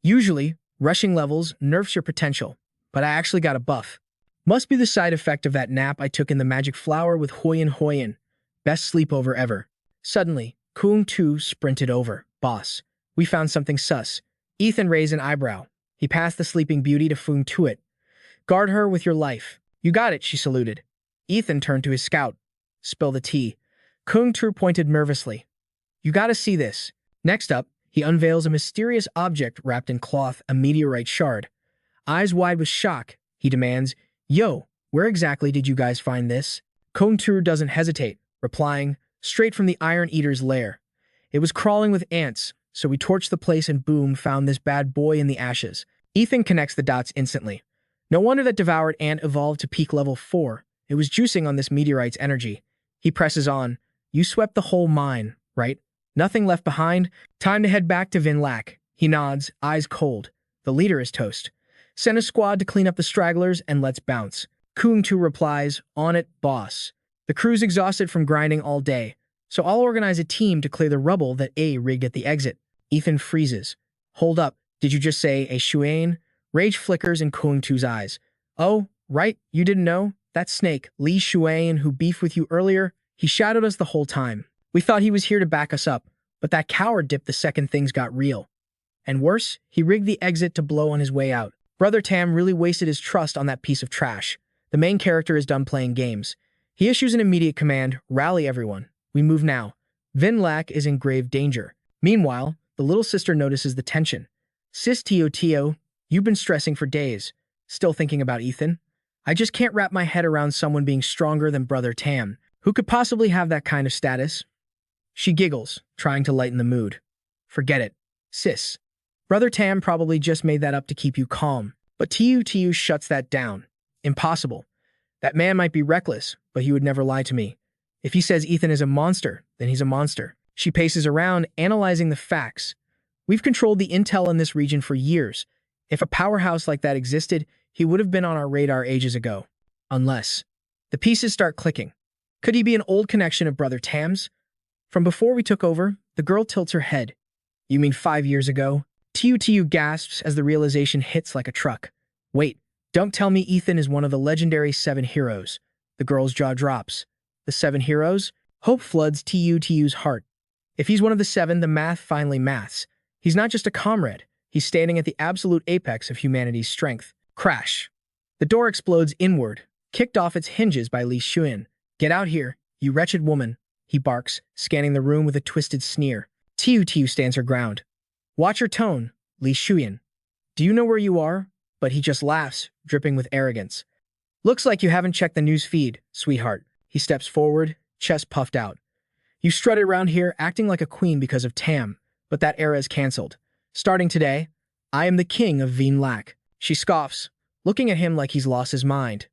Usually, rushing levels nerfs your potential, but I actually got a buff. Must be the side effect of that nap I took in the magic flower with Hoyen. Best sleepover ever. Suddenly, Kung Tu sprinted over. Boss, we found something sus. Ethan raised an eyebrow. He passed the sleeping beauty to Fung Tuit. Guard her with your life. You got it, she saluted. Ethan turned to his scout. Spill the tea. Kung Tu pointed nervously. You gotta see this. Next up, he unveils a mysterious object wrapped in cloth, a meteorite shard. Eyes wide with shock, he demands, Yo, where exactly did you guys find this? Kung Tu doesn't hesitate, replying, straight from the Iron Eater's lair. It was crawling with ants, so we torched the place and boom, found this bad boy in the ashes. Ethan connects the dots instantly. No wonder that devoured ant evolved to peak level 4. It was juicing on this meteorite's energy. He presses on. You swept the whole mine, right? Nothing left behind? Time to head back to Vinlac. He nods, eyes cold. The leader is toast. Send a squad to clean up the stragglers and let's bounce. Kung Tu replies, on it, boss. The crew's exhausted from grinding all day, so I'll organize a team to clear the rubble that A rigged at the exit. Ethan freezes. Hold up, did you just say a Shuane? Rage flickers in Kung Tu's eyes. Oh, right, you didn't know? That snake, Li Shuane, who beefed with you earlier, he shadowed us the whole time. We thought he was here to back us up, but that coward dipped the second things got real. And worse, he rigged the exit to blow on his way out. Brother Tam really wasted his trust on that piece of trash. The main character is done playing games. He issues an immediate command, rally everyone. We move now. Vinlac is in grave danger. Meanwhile, the little sister notices the tension. Sis Tio, you've been stressing for days. Still thinking about Ethan? I just can't wrap my head around someone being stronger than Brother Tam. Who could possibly have that kind of status? She giggles, trying to lighten the mood. Forget it. Sis. Brother Tam probably just made that up to keep you calm. But Tiu shuts that down. Impossible. That man might be reckless, but he would never lie to me. If he says Ethan is a monster, then he's a monster. She paces around, analyzing the facts. We've controlled the intel in this region for years. If a powerhouse like that existed, he would have been on our radar ages ago. Unless. The pieces start clicking. Could he be an old connection of Brother Tam's? From before we took over, the girl tilts her head. You mean 5 years ago? Tiu gasps as the realization hits like a truck. Wait, don't tell me Ethan is one of the legendary 7 heroes. The girl's jaw drops. The 7 heroes? Hope floods Tiu's heart. If he's one of the 7, the math finally maths. He's not just a comrade. He's standing at the absolute apex of humanity's strength. Crash. The door explodes inward, kicked off its hinges by Li Xuan. Get out here, you wretched woman, he barks, scanning the room with a twisted sneer. Tiu stands her ground. Watch your tone. Li Shuyan. Do you know where you are? But he just laughs, dripping with arrogance. Looks like you haven't checked the news feed, sweetheart. He steps forward, chest puffed out. You strutted around here acting like a queen because of Tam, but that era is cancelled. Starting today, I am the king of Vinlac. She scoffs, looking at him like he's lost his mind.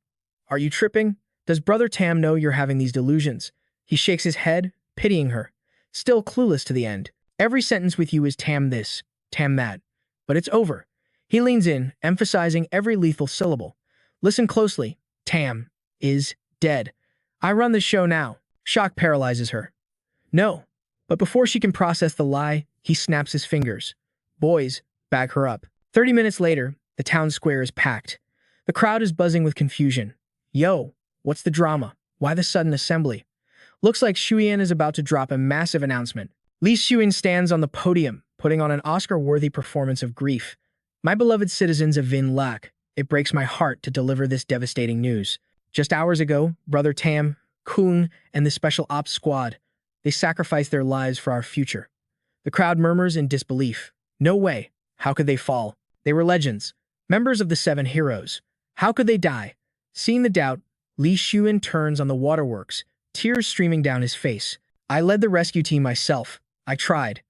Are you tripping? Does Brother Tam know you're having these delusions? He shakes his head, pitying her, still clueless to the end. Every sentence with you is Tam this, Tam that. But it's over. He leans in, emphasizing every lethal syllable. Listen closely. Tam is dead. I run this show now. Shock paralyzes her. No. But before she can process the lie, he snaps his fingers. Boys, bag her up. 30 minutes later, the town square is packed. The crowd is buzzing with confusion. Yo, what's the drama? Why the sudden assembly? Looks like Shuyan is about to drop a massive announcement. Li Shuyan stands on the podium, putting on an Oscar-worthy performance of grief. My beloved citizens of Vinlac, it breaks my heart to deliver this devastating news. Just hours ago, Brother Tam, Kung, and the Special Ops Squad, they sacrificed their lives for our future. The crowd murmurs in disbelief. No way. How could they fall? They were legends, members of the Seven Heroes. How could they die? Seeing the doubt, Li Shuyan turns on the waterworks, tears streaming down his face. I led the rescue team myself. I tried,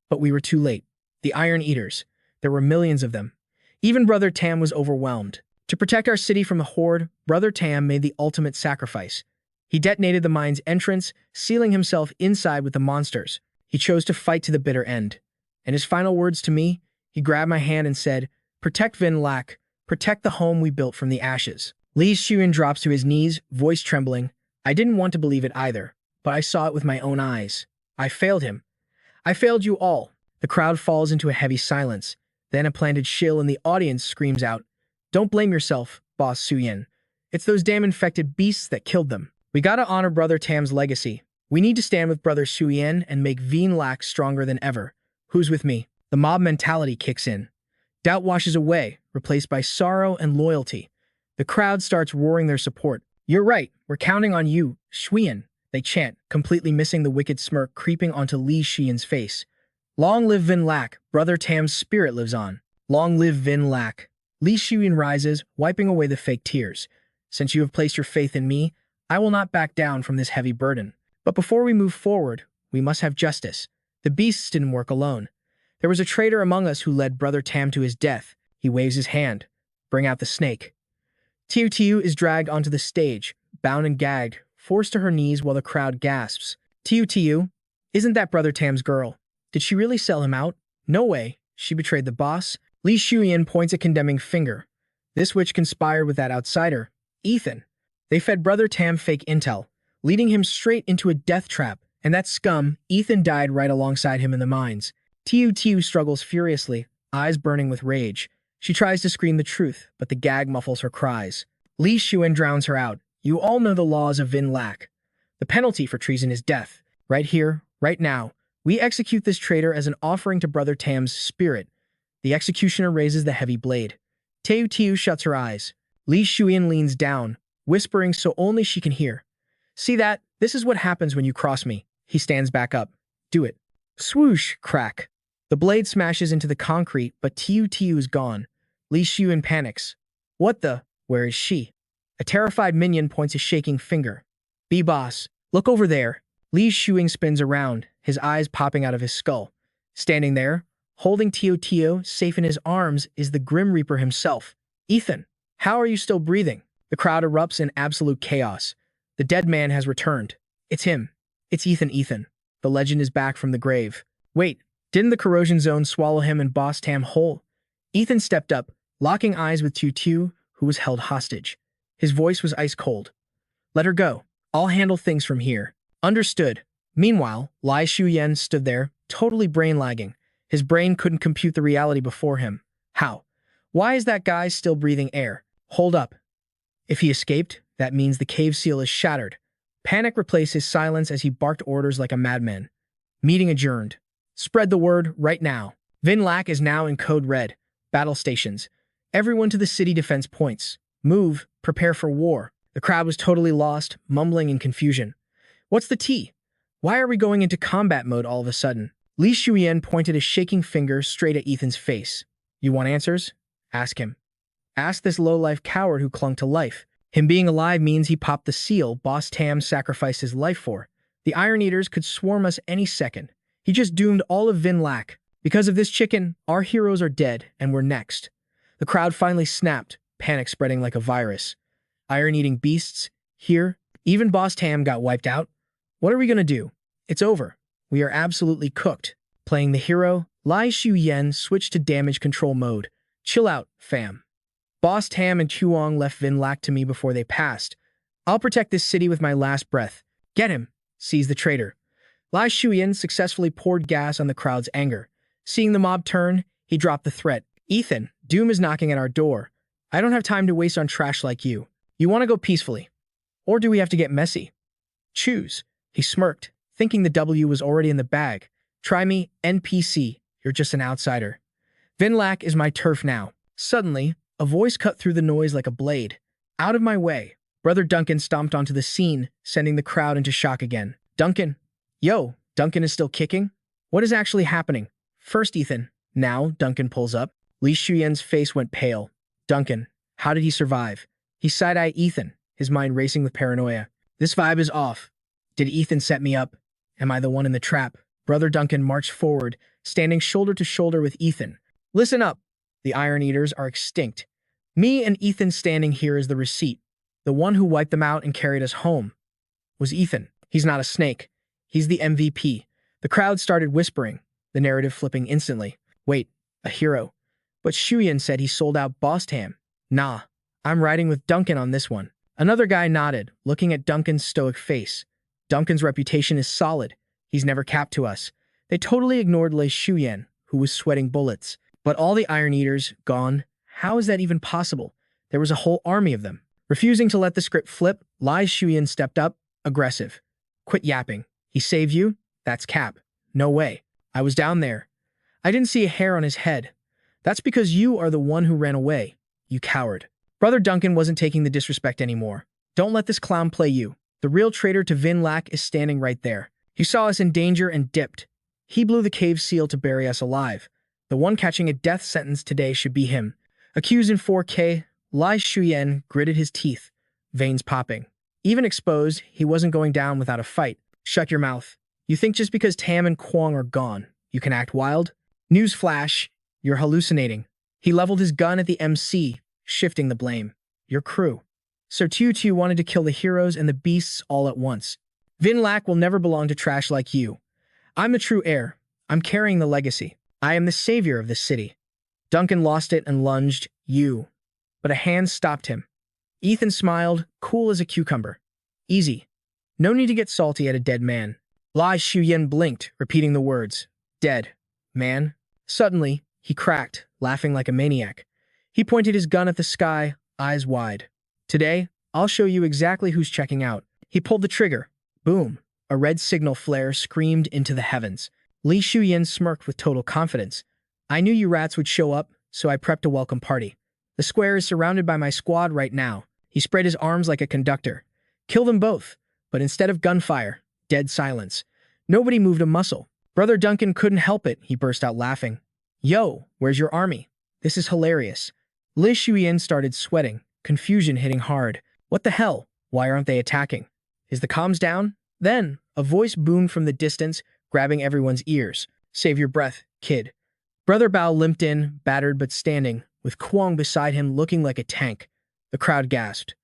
but we were too late. The Iron Eaters. There were millions of them. Even Brother Tam was overwhelmed. To protect our city from the horde, Brother Tam made the ultimate sacrifice. He detonated the mine's entrance, sealing himself inside with the monsters. He chose to fight to the bitter end. And his final words to me, he grabbed my hand and said, "Protect Vinlac, protect the home we built from the ashes." Li Shuyan drops to his knees, voice trembling. I didn't want to believe it either, but I saw it with my own eyes. I failed him. I failed you all. The crowd falls into a heavy silence. Then a planted shill in the audience screams out, "Don't blame yourself, Boss Suyin. It's those damn infected beasts that killed them. We gotta honor Brother Tam's legacy. We need to stand with Brother Suyin and make Vinlac stronger than ever. Who's with me?" The mob mentality kicks in. Doubt washes away, replaced by sorrow and loyalty. The crowd starts roaring their support. "You're right, we're counting on you, Shuyan," they chant, completely missing the wicked smirk creeping onto Li Shuyan's face. Long live Vinlac, Brother Tam's spirit lives on. Long live Vinlac. Li Shuyan rises, wiping away the fake tears. Since you have placed your faith in me, I will not back down from this heavy burden. But before we move forward, we must have justice. The beasts didn't work alone. There was a traitor among us who led Brother Tam to his death. He waves his hand. Bring out the snake. Tiu Tiu is dragged onto the stage, bound and gagged, forced to her knees while the crowd gasps. Tiu Tiu? Isn't that Brother Tam's girl? Did she really sell him out? No way. She betrayed the boss. Li Shuyan points a condemning finger. This witch conspired with that outsider, Ethan. They fed Brother Tam fake intel, leading him straight into a death trap. And that scum, Ethan, died right alongside him in the mines. Tiu Tiu struggles furiously, eyes burning with rage. She tries to scream the truth, but the gag muffles her cries. Li Shuyan drowns her out. You all know the laws of Vinlac. The penalty for treason is death. Right here, right now, we execute this traitor as an offering to Brother Tam's spirit. The executioner raises the heavy blade. Tiu Tiu shuts her eyes. Li Shuyan leans down, whispering so only she can hear. See that? This is what happens when you cross me. He stands back up. Do it. Swoosh, crack. The blade smashes into the concrete, but Tiu Tiu is gone. Li Shuyan panics. What the? Where is she? A terrified minion points a shaking finger. B-Boss, look over there. Li Shuyan spins around, his eyes popping out of his skull. Standing there, holding Tiu Tiu safe in his arms, is the Grim Reaper himself. Ethan, how are you still breathing? The crowd erupts in absolute chaos. The dead man has returned. It's him. It's Ethan. The legend is back from the grave. Wait, didn't the corrosion zone swallow him and Boss Tam whole? Ethan stepped up, locking eyes with Tiu Tiu, who was held hostage. His voice was ice cold. Let her go. I'll handle things from here. Understood. Meanwhile, Li Shuyan stood there, totally brain-lagging. His brain couldn't compute the reality before him. How? Why is that guy still breathing air? Hold up. If he escaped, that means the cave seal is shattered. Panic replaced his silence as he barked orders like a madman. Meeting adjourned. Spread the word right now. Vinlac is now in code red. Battle stations. Everyone to the city defense points. Move. Prepare for war. The crowd was totally lost, mumbling in confusion. What's the tea? Why are we going into combat mode all of a sudden? Li Shuyan pointed a shaking finger straight at Ethan's face. You want answers? Ask him. Ask this low-life coward who clung to life. Him being alive means he popped the seal Boss Tam sacrificed his life for. The Iron Eaters could swarm us any second. He just doomed all of Vinlac. Because of this chicken, our heroes are dead, and we're next. The crowd finally snapped, panic spreading like a virus. Iron-eating beasts, here, even Boss Tam got wiped out. What are we gonna do? It's over. We are absolutely cooked. Playing the hero, Lai Xiuyan switched to damage control mode. Chill out, fam. Boss Tam and Chuang left Vinlac to me before they passed. I'll protect this city with my last breath. Get him, seized the traitor. Lai Xiuyan successfully poured gas on the crowd's anger. Seeing the mob turn, he dropped the threat. Ethan, doom is knocking at our door. I don't have time to waste on trash like you. You want to go peacefully? Or do we have to get messy? Choose. He smirked, thinking the W was already in the bag. Try me, NPC. You're just an outsider. Vinlac is my turf now. Suddenly, a voice cut through the noise like a blade. Out of my way. Brother Duncan stomped onto the scene, sending the crowd into shock again. Duncan. Yo, Duncan is still kicking? What is actually happening? First Ethan. Now, Duncan pulls up. Li Shuyan's face went pale. Duncan. How did he survive? He side-eyed Ethan, his mind racing with paranoia. This vibe is off. Did Ethan set me up? Am I the one in the trap? Brother Duncan marched forward, standing shoulder to shoulder with Ethan. Listen up. The Iron Eaters are extinct. Me and Ethan standing here is the receipt. The one who wiped them out and carried us home was Ethan. He's not a snake. He's the MVP. The crowd started whispering, the narrative flipping instantly. Wait, a hero. But Shuyan said he sold out Boss Tam. Nah, I'm riding with Duncan on this one. Another guy nodded, looking at Duncan's stoic face. Duncan's reputation is solid. He's never capped to us. They totally ignored Lei Shuyan, who was sweating bullets. But all the Iron Eaters gone? How is that even possible? There was a whole army of them. Refusing to let the script flip, Lai Shuyan stepped up, aggressive. Quit yapping. He saved you? That's cap. No way. I was down there. I didn't see a hair on his head. That's because you are the one who ran away. You coward. Brother Duncan wasn't taking the disrespect anymore. Don't let this clown play you. The real traitor to Vinlac is standing right there. He saw us in danger and dipped. He blew the cave seal to bury us alive. The one catching a death sentence today should be him. Accused in 4K, Lai Shuyan gritted his teeth, veins popping. Even exposed, he wasn't going down without a fight. Shut your mouth. You think just because Tam and Kwong are gone, you can act wild? Newsflash, you're hallucinating. He leveled his gun at the MC, shifting the blame. Your crew. Sir Tiu wanted to kill the heroes and the beasts all at once. Vinlac will never belong to trash like you. I'm the true heir. I'm carrying the legacy. I am the savior of this city. Duncan lost it and lunged, you. But a hand stopped him. Ethan smiled, cool as a cucumber. Easy. No need to get salty at a dead man. Lai Shuyan blinked, repeating the words. Dead. Man. Suddenly, he cracked, laughing like a maniac. He pointed his gun at the sky, eyes wide. Today, I'll show you exactly who's checking out. He pulled the trigger. Boom. A red signal flare screamed into the heavens. Li Shuyan smirked with total confidence. I knew you rats would show up, so I prepped a welcome party. The square is surrounded by my squad right now. He spread his arms like a conductor. Kill them both. But instead of gunfire, dead silence. Nobody moved a muscle. Brother Duncan couldn't help it, he burst out laughing. Yo, where's your army? This is hilarious. Li Shuyan started sweating, confusion hitting hard. What the hell? Why aren't they attacking? Is the comms down? Then, a voice boomed from the distance, grabbing everyone's ears. Save your breath, kid. Brother Bao limped in, battered but standing, with Kwong beside him looking like a tank. The crowd gasped.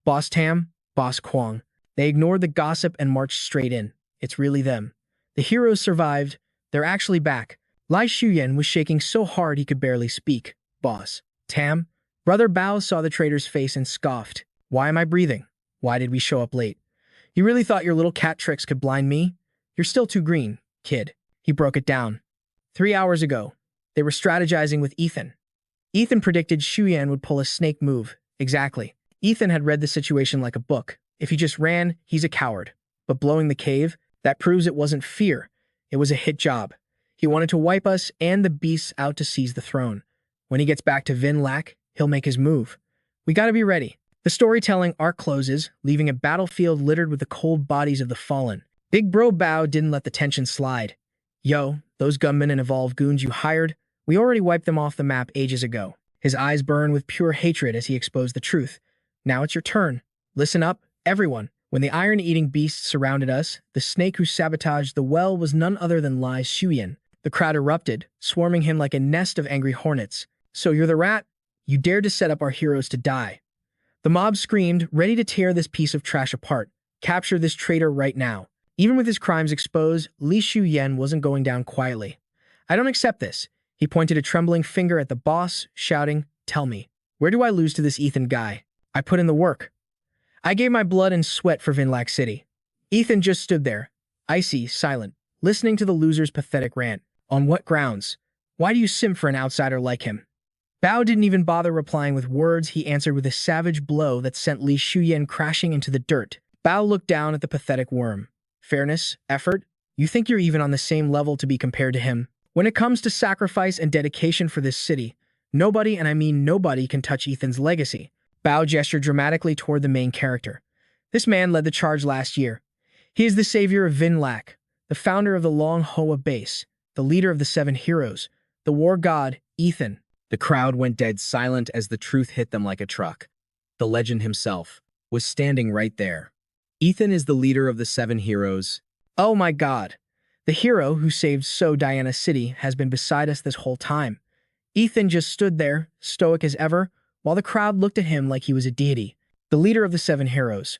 Boss Tam, Boss Kwong. They ignored the gossip and marched straight in. It's really them. The heroes survived. They're actually back. Lai Shuyan was shaking so hard he could barely speak. Boss. Tam. Brother Bao saw the traitor's face and scoffed. Why am I breathing? Why did we show up late? You really thought your little cat tricks could blind me? You're still too green, kid. He broke it down. 3 hours ago, they were strategizing with Ethan. Ethan predicted Shuyan would pull a snake move. Exactly. Ethan had read the situation like a book. If he just ran, he's a coward. But blowing the cave, that proves it wasn't fear. It was a hit job. He wanted to wipe us and the beasts out to seize the throne. When he gets back to Vinlac, he'll make his move. We gotta be ready. The storytelling arc closes, leaving a battlefield littered with the cold bodies of the fallen. Big Bro Bao didn't let the tension slide. Yo, those gunmen and evolved goons you hired, We already wiped them off the map ages ago. His eyes burn with pure hatred as he exposed the truth. Now it's your turn. Listen up, everyone. When the iron-eating beasts surrounded us, the snake who sabotaged the well was none other than Lai Shuyan. The crowd erupted, swarming him like a nest of angry hornets. So you're the rat? You dared to set up our heroes to die. The mob screamed, ready to tear this piece of trash apart. Capture this traitor right now. Even with his crimes exposed, Li Shuyan wasn't going down quietly. I don't accept this. He pointed a trembling finger at the boss, shouting, "Tell me, where do I lose to this Ethan guy? I put in the work. I gave my blood and sweat for Vinlac City." Ethan just stood there, icy, silent, listening to the loser's pathetic rant. On what grounds? Why do you simp for an outsider like him? Bao didn't even bother replying with words. He answered with a savage blow that sent Li Shuyan crashing into the dirt. Bao looked down at the pathetic worm. Fairness? Effort? You think you're even on the same level to be compared to him? When it comes to sacrifice and dedication for this city, nobody, and I mean nobody, can touch Ethan's legacy. Bao gestured dramatically toward the main character. This man led the charge last year. He is the savior of Vinlac, the founder of the Long Hoa base, the leader of the Seven Heroes, the war god, Ethan. The crowd went dead silent as the truth hit them like a truck. The legend himself was standing right there. Ethan is the leader of the Seven Heroes. Oh my god. The hero who saved Diana City has been beside us this whole time. Ethan just stood there, stoic as ever, while the crowd looked at him like he was a deity. The leader of the Seven Heroes.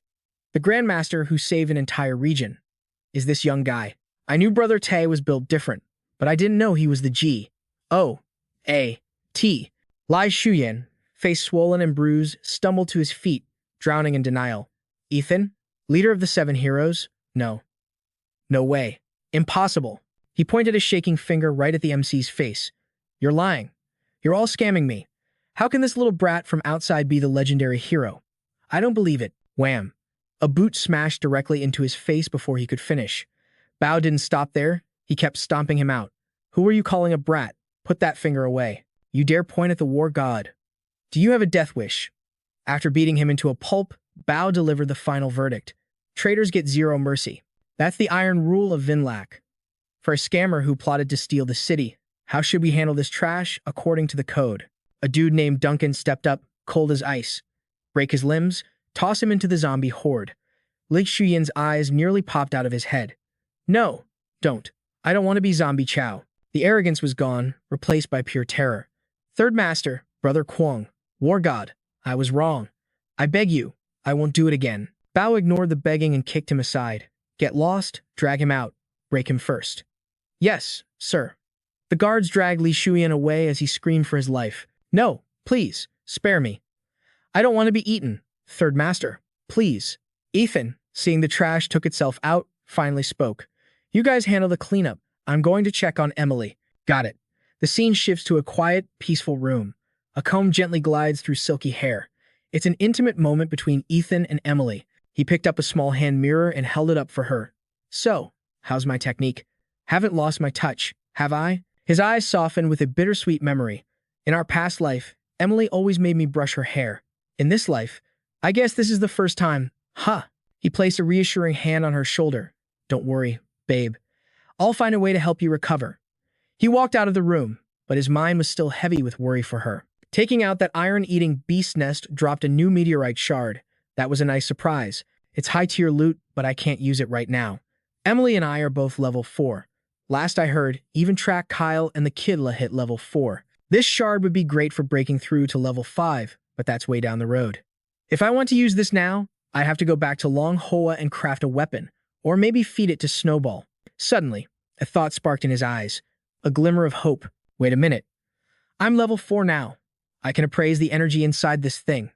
The Grandmaster who saved an entire region. Is this young guy. I knew Brother Tay was built different, but I didn't know he was the G.O.A.T. Lai Shuyan, face swollen and bruised, stumbled to his feet, drowning in denial. Ethan? Leader of the Seven Heroes? No. No way. Impossible. He pointed a shaking finger right at the MC's face. You're lying. You're all scamming me. How can this little brat from outside be the legendary hero? I don't believe it. Wham. A boot smashed directly into his face before he could finish. Bao didn't stop there. He kept stomping him out. Who are you calling a brat? Put that finger away. You dare point at the war god. Do you have a death wish? After beating him into a pulp, Bao delivered the final verdict. Traitors get zero mercy. That's the iron rule of Vinlac. For a scammer who plotted to steal the city, how should we handle this trash according to the code? A dude named Duncan stepped up, cold as ice. Break his limbs, toss him into the zombie horde. Li Shuyan's eyes nearly popped out of his head. No, don't. I don't want to be zombie chow. The arrogance was gone, replaced by pure terror. Third Master, Brother Kwong, War God, I was wrong. I beg you, I won't do it again. Bao ignored the begging and kicked him aside. Get lost, drag him out, break him first. Yes, sir. The guards dragged Li Shuyan away as he screamed for his life. No, please, spare me. I don't want to be eaten. Third Master, please. Ethan, seeing the trash took itself out, finally spoke. You guys handle the cleanup. I'm going to check on Emily. Got it. The scene shifts to a quiet, peaceful room. A comb gently glides through silky hair. It's an intimate moment between Ethan and Emily. He picked up a small hand mirror and held it up for her. So, how's my technique? Haven't lost my touch, have I? His eyes softened with a bittersweet memory. In our past life, Emily always made me brush her hair. In this life, I guess this is the first time. Huh. He placed a reassuring hand on her shoulder. Don't worry, babe. I'll find a way to help you recover. He walked out of the room, but his mind was still heavy with worry for her. Taking out that iron-eating beast nest dropped a new meteorite shard. That was a nice surprise. It's high-tier loot, but I can't use it right now. Emily and I are both level 4. Last I heard, even Track Kyle and the Kidla hit level 4. This shard would be great for breaking through to level 5, but that's way down the road. If I want to use this now, I have to go back to Long Hoa and craft a weapon, or maybe feed it to Snowball. Suddenly, a thought sparked in his eyes. A glimmer of hope. Wait a minute. I'm level 4 now. I can appraise the energy inside this thing.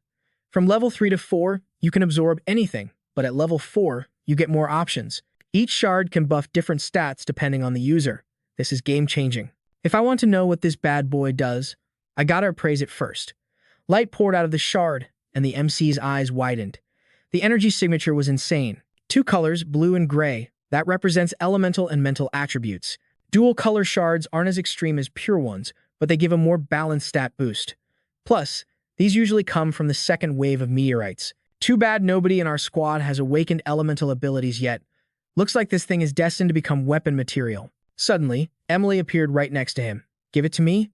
From level 3 to 4, you can absorb anything, but at level 4, you get more options. Each shard can buff different stats depending on the user. This is game-changing. If I want to know what this bad boy does, I gotta appraise it first. Light poured out of the shard, and the MC's eyes widened. The energy signature was insane. 2 colors, blue and gray, that represents elemental and mental attributes. Dual color shards aren't as extreme as pure ones, but they give a more balanced stat boost. Plus, these usually come from the second wave of meteorites. Too bad nobody in our squad has awakened elemental abilities yet. Looks like this thing is destined to become weapon material. Suddenly, Emily appeared right next to him. Give it to me?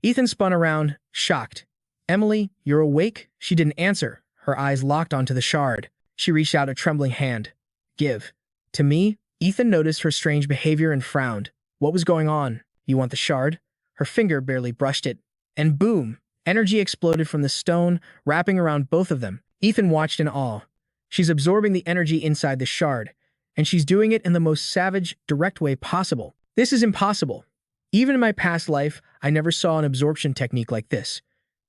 Ethan spun around, shocked. Emily, you're awake? She didn't answer, her eyes locked onto the shard. She reached out a trembling hand. Give. To me? Ethan noticed her strange behavior and frowned. What was going on? You want the shard? Her finger barely brushed it. And boom! Energy exploded from the stone, wrapping around both of them. Ethan watched in awe. She's absorbing the energy inside the shard, and she's doing it in the most savage, direct way possible. This is impossible. Even in my past life, I never saw an absorption technique like this.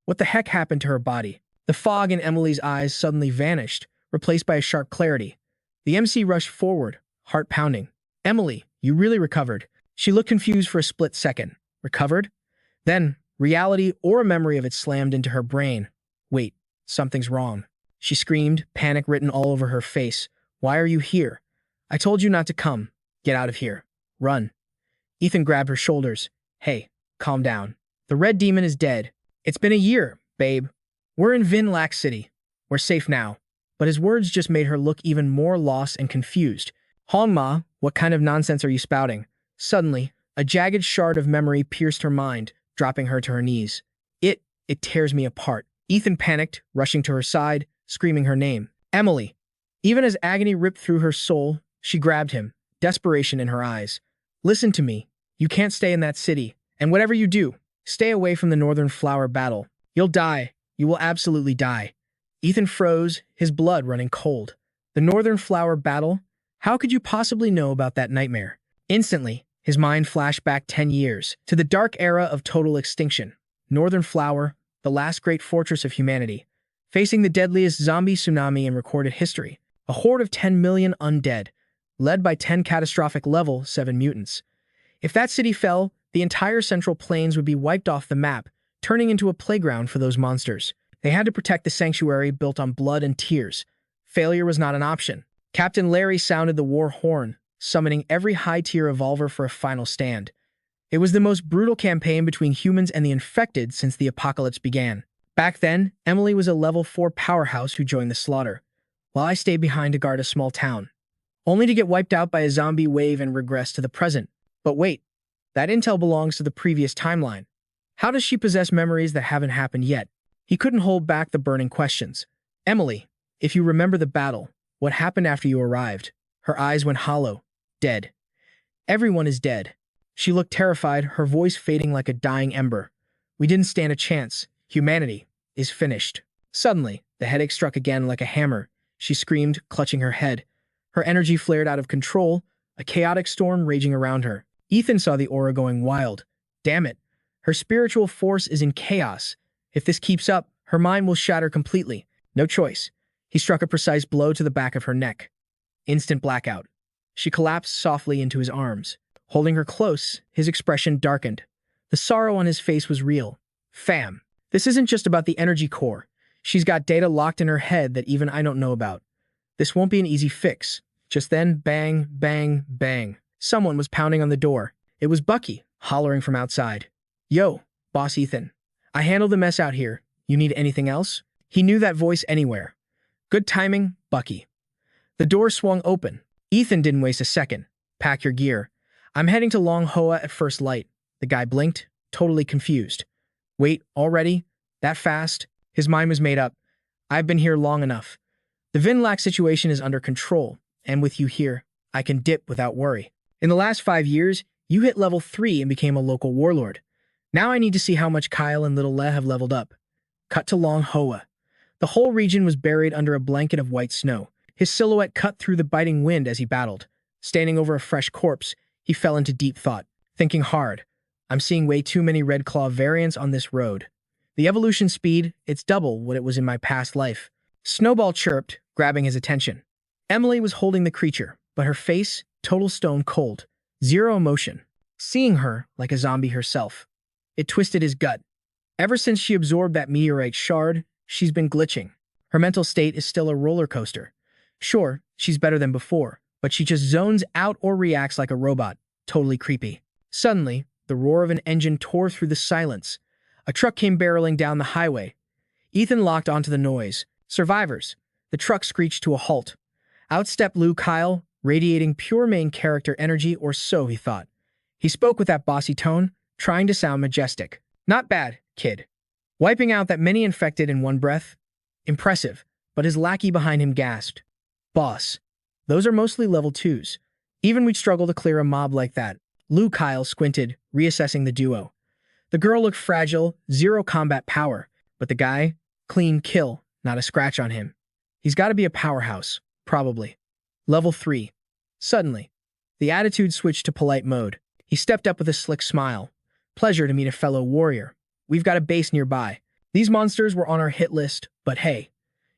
What the heck happened to her body? The fog in Emily's eyes suddenly vanished, replaced by a sharp clarity. The MC rushed forward, heart pounding. Emily, you really recovered. She looked confused for a split second. Recovered? Then, reality or a memory of it slammed into her brain. Wait, something's wrong. She screamed, panic written all over her face. Why are you here? I told you not to come. Get out of here. Run. Ethan grabbed her shoulders. Hey, calm down. The red demon is dead. It's been a year, babe. We're in Vinlac City. We're safe now. But his words just made her look even more lost and confused. Hongma, what kind of nonsense are you spouting? Suddenly, a jagged shard of memory pierced her mind, dropping her to her knees. It tears me apart. Ethan panicked, rushing to her side, screaming her name. Emily. Even as agony ripped through her soul, she grabbed him, desperation in her eyes. Listen to me. You can't stay in that city. And whatever you do, stay away from the Northern Flower battle. You'll die. You will absolutely die. Ethan froze, his blood running cold. The Northern Flower battle? How could you possibly know about that nightmare? Instantly, his mind flashed back 10 years, to the dark era of total extinction. Northern Flower, the last great fortress of humanity, facing the deadliest zombie tsunami in recorded history. A horde of 10 million undead, led by 10 catastrophic level 7 mutants. If that city fell, the entire Central Plains would be wiped off the map, turning into a playground for those monsters. They had to protect the sanctuary built on blood and tears. Failure was not an option. Captain Larry sounded the war horn, summoning every high-tier evolver for a final stand. It was the most brutal campaign between humans and the infected since the apocalypse began. Back then, Emily was a level 4 powerhouse who joined the slaughter, while I stayed behind to guard a small town, only to get wiped out by a zombie wave and regress to the present. But wait, that intel belongs to the previous timeline. How does she possess memories that haven't happened yet? He couldn't hold back the burning questions. Emily, if you remember the battle, what happened after you arrived? Her eyes went hollow. Dead. Everyone is dead. She looked terrified, her voice fading like a dying ember. We didn't stand a chance. Humanity is finished. Suddenly, the headache struck again like a hammer. She screamed, clutching her head. Her energy flared out of control, a chaotic storm raging around her. Ethan saw the aura going wild. Damn it. Her spiritual force is in chaos. If this keeps up, her mind will shatter completely. No choice. He struck a precise blow to the back of her neck. Instant blackout. She collapsed softly into his arms. Holding her close, his expression darkened. The sorrow on his face was real. Fam, this isn't just about the energy core. She's got data locked in her head that even I don't know about. This won't be an easy fix. Just then, bang, bang, bang. Someone was pounding on the door. It was Bucky, hollering from outside. Yo, Boss Ethan. I handled the mess out here. You need anything else? He knew that voice anywhere. Good timing, Bucky. The door swung open. Ethan didn't waste a second. Pack your gear. I'm heading to Long Hoa at first light. The guy blinked, totally confused. Wait, already? That fast? His mind was made up. I've been here long enough. The Vinlac situation is under control, and with you here, I can dip without worry. In the last 5 years, you hit level 3 and became a local warlord. Now I need to see how much Kyle and Little Le have leveled up. Cut to Long Hoa. The whole region was buried under a blanket of white snow. His silhouette cut through the biting wind as he battled. Standing over a fresh corpse, he fell into deep thought, thinking hard. I'm seeing way too many Red Claw variants on this road. The evolution speed, it's double what it was in my past life. Snowball chirped, grabbing his attention. Emily was holding the creature, but her face, total stone cold. Zero emotion. Seeing her like a zombie herself. It twisted his gut. Ever since she absorbed that meteorite shard, she's been glitching. Her mental state is still a roller coaster. Sure, she's better than before, but she just zones out or reacts like a robot. Totally creepy. Suddenly, the roar of an engine tore through the silence. A truck came barreling down the highway. Ethan locked onto the noise. Survivors. The truck screeched to a halt. Out stepped Lou Kyle, radiating pure main character energy, or so he thought. He spoke with that bossy tone, trying to sound majestic. Not bad, kid. Wiping out that many infected in one breath? Impressive, but his lackey behind him gasped. Boss, those are mostly level 2s. Even we'd struggle to clear a mob like that. Liu Kyle squinted, reassessing the duo. The girl looked fragile, zero combat power, but the guy, clean kill, not a scratch on him. He's got to be a powerhouse, probably. Level 3. Suddenly, the attitude switched to polite mode. He stepped up with a slick smile. Pleasure to meet a fellow warrior. We've got a base nearby. These monsters were on our hit list, but hey,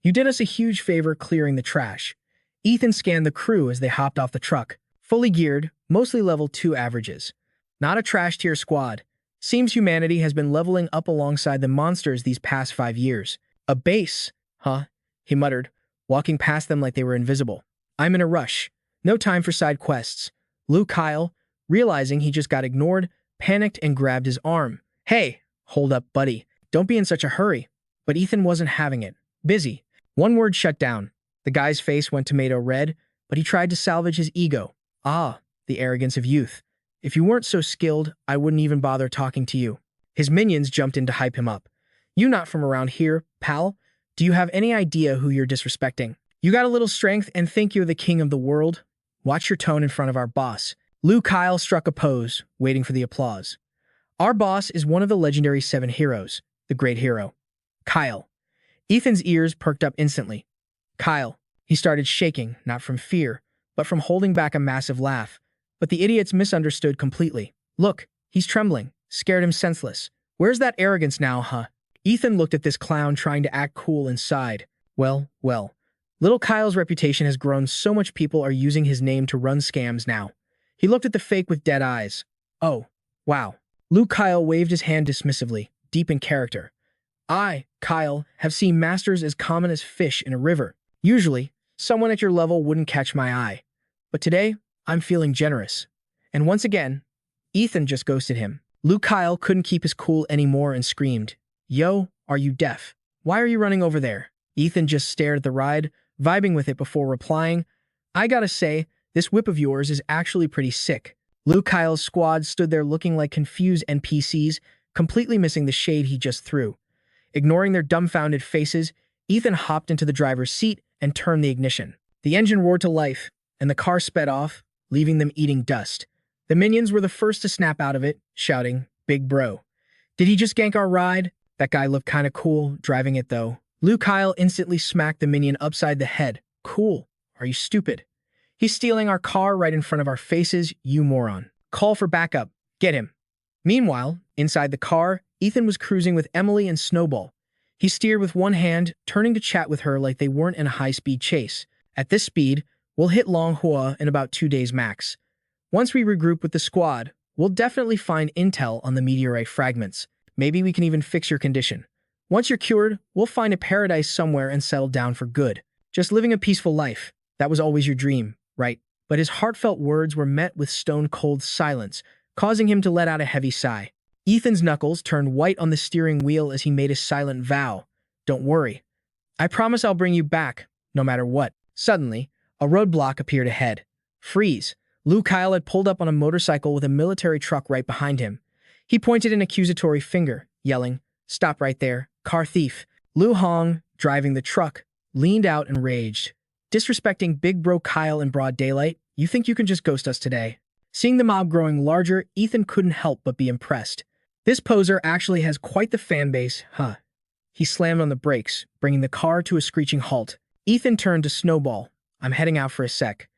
you did us a huge favor clearing the trash. Ethan scanned the crew as they hopped off the truck. Fully geared, mostly level 2 averages. Not a trash tier squad. Seems humanity has been leveling up alongside the monsters these past 5 years. A base, huh? He muttered, walking past them like they were invisible. I'm in a rush. No time for side quests. Liu Kyle, realizing he just got ignored, panicked and grabbed his arm. Hey, hold up, buddy. Don't be in such a hurry. But Ethan wasn't having it. Busy. One word shut down. The guy's face went tomato red, but he tried to salvage his ego. Ah, the arrogance of youth. If you weren't so skilled, I wouldn't even bother talking to you. His minions jumped in to hype him up. You not from around here, pal? Do you have any idea who you're disrespecting? You got a little strength and think you're the king of the world? Watch your tone in front of our boss. Liu Kyle struck a pose, waiting for the applause. Our boss is one of the legendary 7 heroes, the great hero. Kyle. Ethan's ears perked up instantly. Kyle. He started shaking, not from fear, but from holding back a massive laugh. But the idiots misunderstood completely. Look, he's trembling, scared him senseless. Where's that arrogance now, huh? Ethan looked at this clown trying to act cool and sighed. Well. Little Kyle's reputation has grown so much people are using his name to run scams now. He looked at the fake with dead eyes. Oh, wow. Liu Kyle waved his hand dismissively, deep in character. I, Kyle, have seen masters as common as fish in a river. Usually, someone at your level wouldn't catch my eye. But today, I'm feeling generous. And once again, Ethan just ghosted him. Liu Kyle couldn't keep his cool anymore and screamed, Yo, are you deaf? Why are you running over there? Ethan just stared at the ride, vibing with it before replying, I gotta say, this whip of yours is actually pretty sick. Liu Kyle's squad stood there looking like confused NPCs, completely missing the shade he just threw. Ignoring their dumbfounded faces, Ethan hopped into the driver's seat and turned the ignition. The engine roared to life, and the car sped off, leaving them eating dust. The minions were the first to snap out of it, shouting, Big bro. Did he just gank our ride? That guy looked kinda cool, driving it though. Liu Kyle instantly smacked the minion upside the head. Cool. Are you stupid? He's stealing our car right in front of our faces, you moron. Call for backup. Get him. Meanwhile, inside the car, Ethan was cruising with Emily and Snowball. He steered with one hand, turning to chat with her like they weren't in a high-speed chase. At this speed, we'll hit Longhua in about 2 days max. Once we regroup with the squad, we'll definitely find intel on the meteorite fragments. Maybe we can even fix your condition. Once you're cured, we'll find a paradise somewhere and settle down for good. Just living a peaceful life. That was always your dream, right? But his heartfelt words were met with stone-cold silence, causing him to let out a heavy sigh. Ethan's knuckles turned white on the steering wheel as he made a silent vow. Don't worry. I promise I'll bring you back, no matter what. Suddenly, a roadblock appeared ahead. Freeze. Liu Kyle had pulled up on a motorcycle with a military truck right behind him. He pointed an accusatory finger, yelling, Stop right there, car thief. Liu Hong, driving the truck, leaned out and raged. Disrespecting Big Bro Kyle in broad daylight, you think you can just ghost us today? Seeing the mob growing larger, Ethan couldn't help but be impressed. This poser actually has quite the fan base, huh? He slammed on the brakes, bringing the car to a screeching halt. Ethan turned to Snowball. I'm heading out for a sec.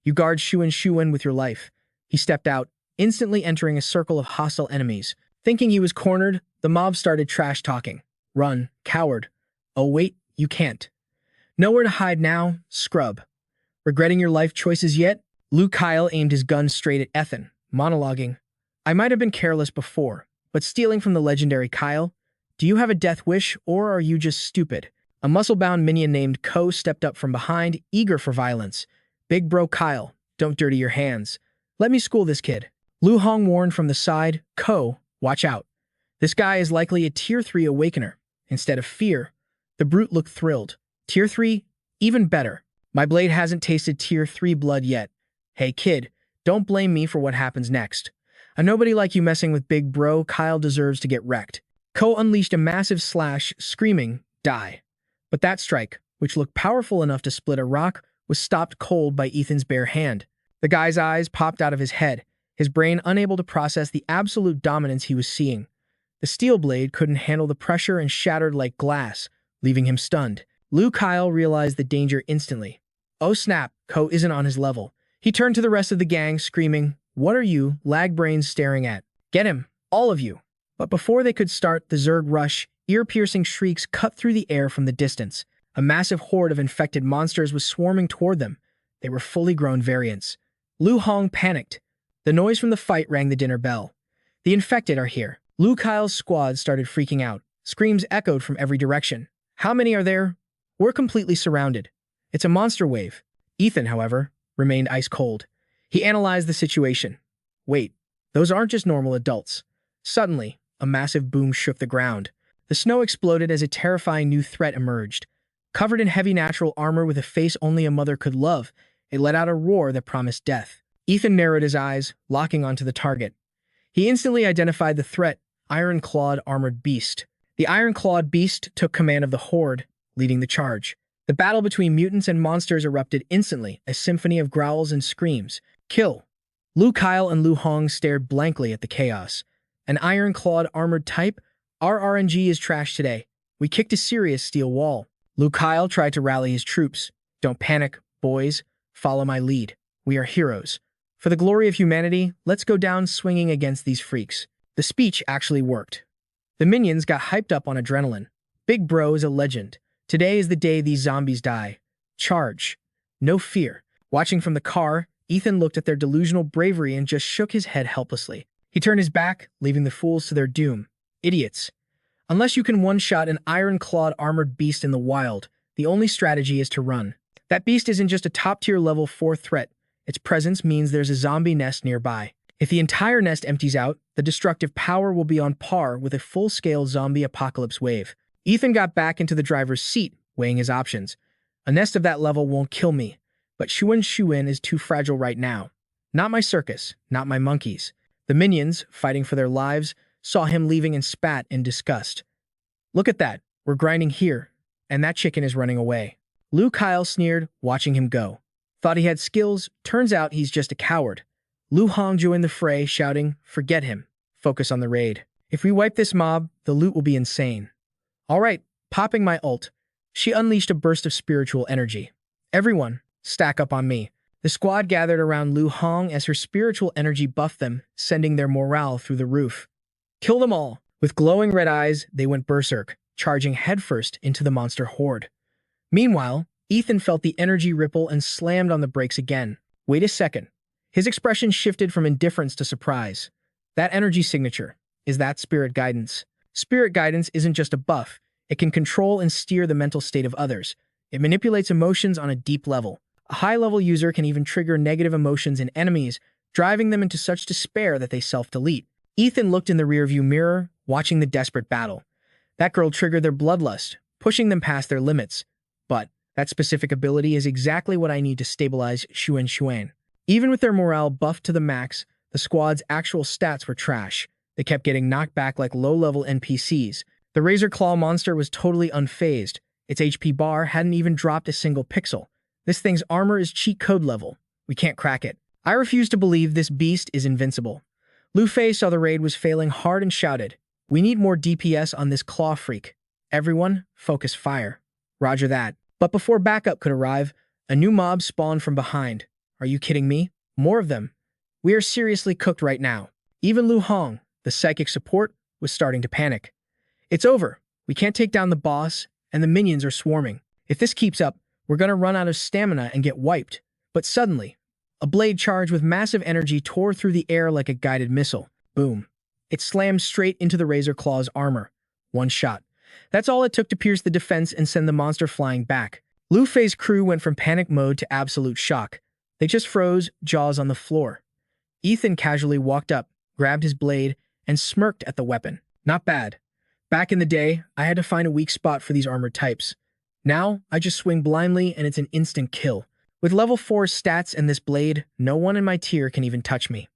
You guard Shu in with your life. He stepped out, instantly entering a circle of hostile enemies. Thinking he was cornered, the mob started trash-talking. Run, coward. Oh wait, you can't. Nowhere to hide now, scrub. Regretting your life choices yet? Liu Kyle aimed his gun straight at Ethan, monologuing. I might have been careless before, but stealing from the legendary Kyle? Do you have a death wish, or are you just stupid? A muscle-bound minion named Ko stepped up from behind, eager for violence. Big bro Kyle, don't dirty your hands. Let me school this kid. Liu Hong warned from the side, Ko, watch out. This guy is likely a Tier 3 awakener. Instead of fear, the brute looked thrilled. Tier 3? Even better. My blade hasn't tasted Tier 3 blood yet. Hey kid, don't blame me for what happens next. A nobody like you messing with Big Bro Kyle deserves to get wrecked. Ko unleashed a massive slash, screaming, "Die!" But that strike, which looked powerful enough to split a rock, was stopped cold by Ethan's bare hand. The guy's eyes popped out of his head, his brain unable to process the absolute dominance he was seeing. The steel blade couldn't handle the pressure and shattered like glass, leaving him stunned. Liu Kyle realized the danger instantly. Oh snap, Ko isn't on his level. He turned to the rest of the gang, screaming, "What are you, lag brains, staring at? Get him, all of you!" But before they could start the Zerg rush, ear-piercing shrieks cut through the air from the distance. A massive horde of infected monsters was swarming toward them. They were fully grown variants. Lu Hong panicked. The noise from the fight rang the dinner bell. The infected are here. Liu Kyle's squad started freaking out. Screams echoed from every direction. How many are there? We're completely surrounded. It's a monster wave. Ethan, however, remained ice cold. He analyzed the situation. Wait, those aren't just normal adults. Suddenly, a massive boom shook the ground. The snow exploded as a terrifying new threat emerged. Covered in heavy natural armor with a face only a mother could love, it let out a roar that promised death. Ethan narrowed his eyes, locking onto the target. He instantly identified the threat, iron-clawed armored beast. The iron-clawed beast took command of the horde, leading the charge. The battle between mutants and monsters erupted instantly, a symphony of growls and screams. Kill! Liu Kyle and Lu Hong stared blankly at the chaos. An iron-clawed armored type? Our RNG is trash today. We kicked a serious steel wall. Liu Kyle tried to rally his troops. Don't panic, boys. Follow my lead. We are heroes. For the glory of humanity, let's go down swinging against these freaks. The speech actually worked. The minions got hyped up on adrenaline. Big Bro is a legend. Today is the day these zombies die. Charge. No fear. Watching from the car, Ethan looked at their delusional bravery and just shook his head helplessly. He turned his back, leaving the fools to their doom. Idiots. Unless you can one-shot an iron-clawed armored beast in the wild, the only strategy is to run. That beast isn't just a top-tier level 4 threat. Its presence means there's a zombie nest nearby. If the entire nest empties out, the destructive power will be on par with a full-scale zombie apocalypse wave. Ethan got back into the driver's seat, weighing his options. A nest of that level won't kill me, but Shuin is too fragile right now. Not my circus, not my monkeys. The minions, fighting for their lives, saw him leaving and spat in disgust. Look at that, we're grinding here, and that chicken is running away. Liu Kyle sneered, watching him go. Thought he had skills, turns out he's just a coward. Lu Hong joined the fray, shouting, "Forget him. Focus on the raid. If we wipe this mob, the loot will be insane." All right, popping my ult. She unleashed a burst of spiritual energy. Everyone, stack up on me. The squad gathered around Lu Hong as her spiritual energy buffed them, sending their morale through the roof. Kill them all. With glowing red eyes, they went berserk, charging headfirst into the monster horde. Meanwhile, Ethan felt the energy ripple and slammed on the brakes again. Wait a second. His expression shifted from indifference to surprise. That energy signature, is that spirit guidance? Spirit guidance isn't just a buff. It can control and steer the mental state of others. It manipulates emotions on a deep level. A high-level user can even trigger negative emotions in enemies, driving them into such despair that they self-delete. Ethan looked in the rearview mirror, watching the desperate battle. That girl triggered their bloodlust, pushing them past their limits. But that specific ability is exactly what I need to stabilize Shuin. Even with their morale buffed to the max, the squad's actual stats were trash. They kept getting knocked back like low-level NPCs. The Razor Claw monster was totally unfazed. Its HP bar hadn't even dropped a single pixel. This thing's armor is cheat code level. We can't crack it. I refuse to believe this beast is invincible. Lu Fei saw the raid was failing hard and shouted, "We need more DPS on this claw freak. Everyone, focus fire." Roger that. But before backup could arrive, a new mob spawned from behind. Are you kidding me? More of them. We are seriously cooked right now. Even Lu Hong, the psychic support, was starting to panic. It's over. We can't take down the boss, and the minions are swarming. If this keeps up, we're gonna run out of stamina and get wiped. But suddenly, a blade charge with massive energy tore through the air like a guided missile. Boom. It slammed straight into the Razor Claw's armor. One shot. That's all it took to pierce the defense and send the monster flying back. Lu Fei's crew went from panic mode to absolute shock. They just froze, jaws on the floor. Ethan casually walked up, grabbed his blade, and smirked at the weapon. Not bad. Back in the day, I had to find a weak spot for these armored types. Now, I just swing blindly and it's an instant kill. With level 4 stats and this blade, no one in my tier can even touch me.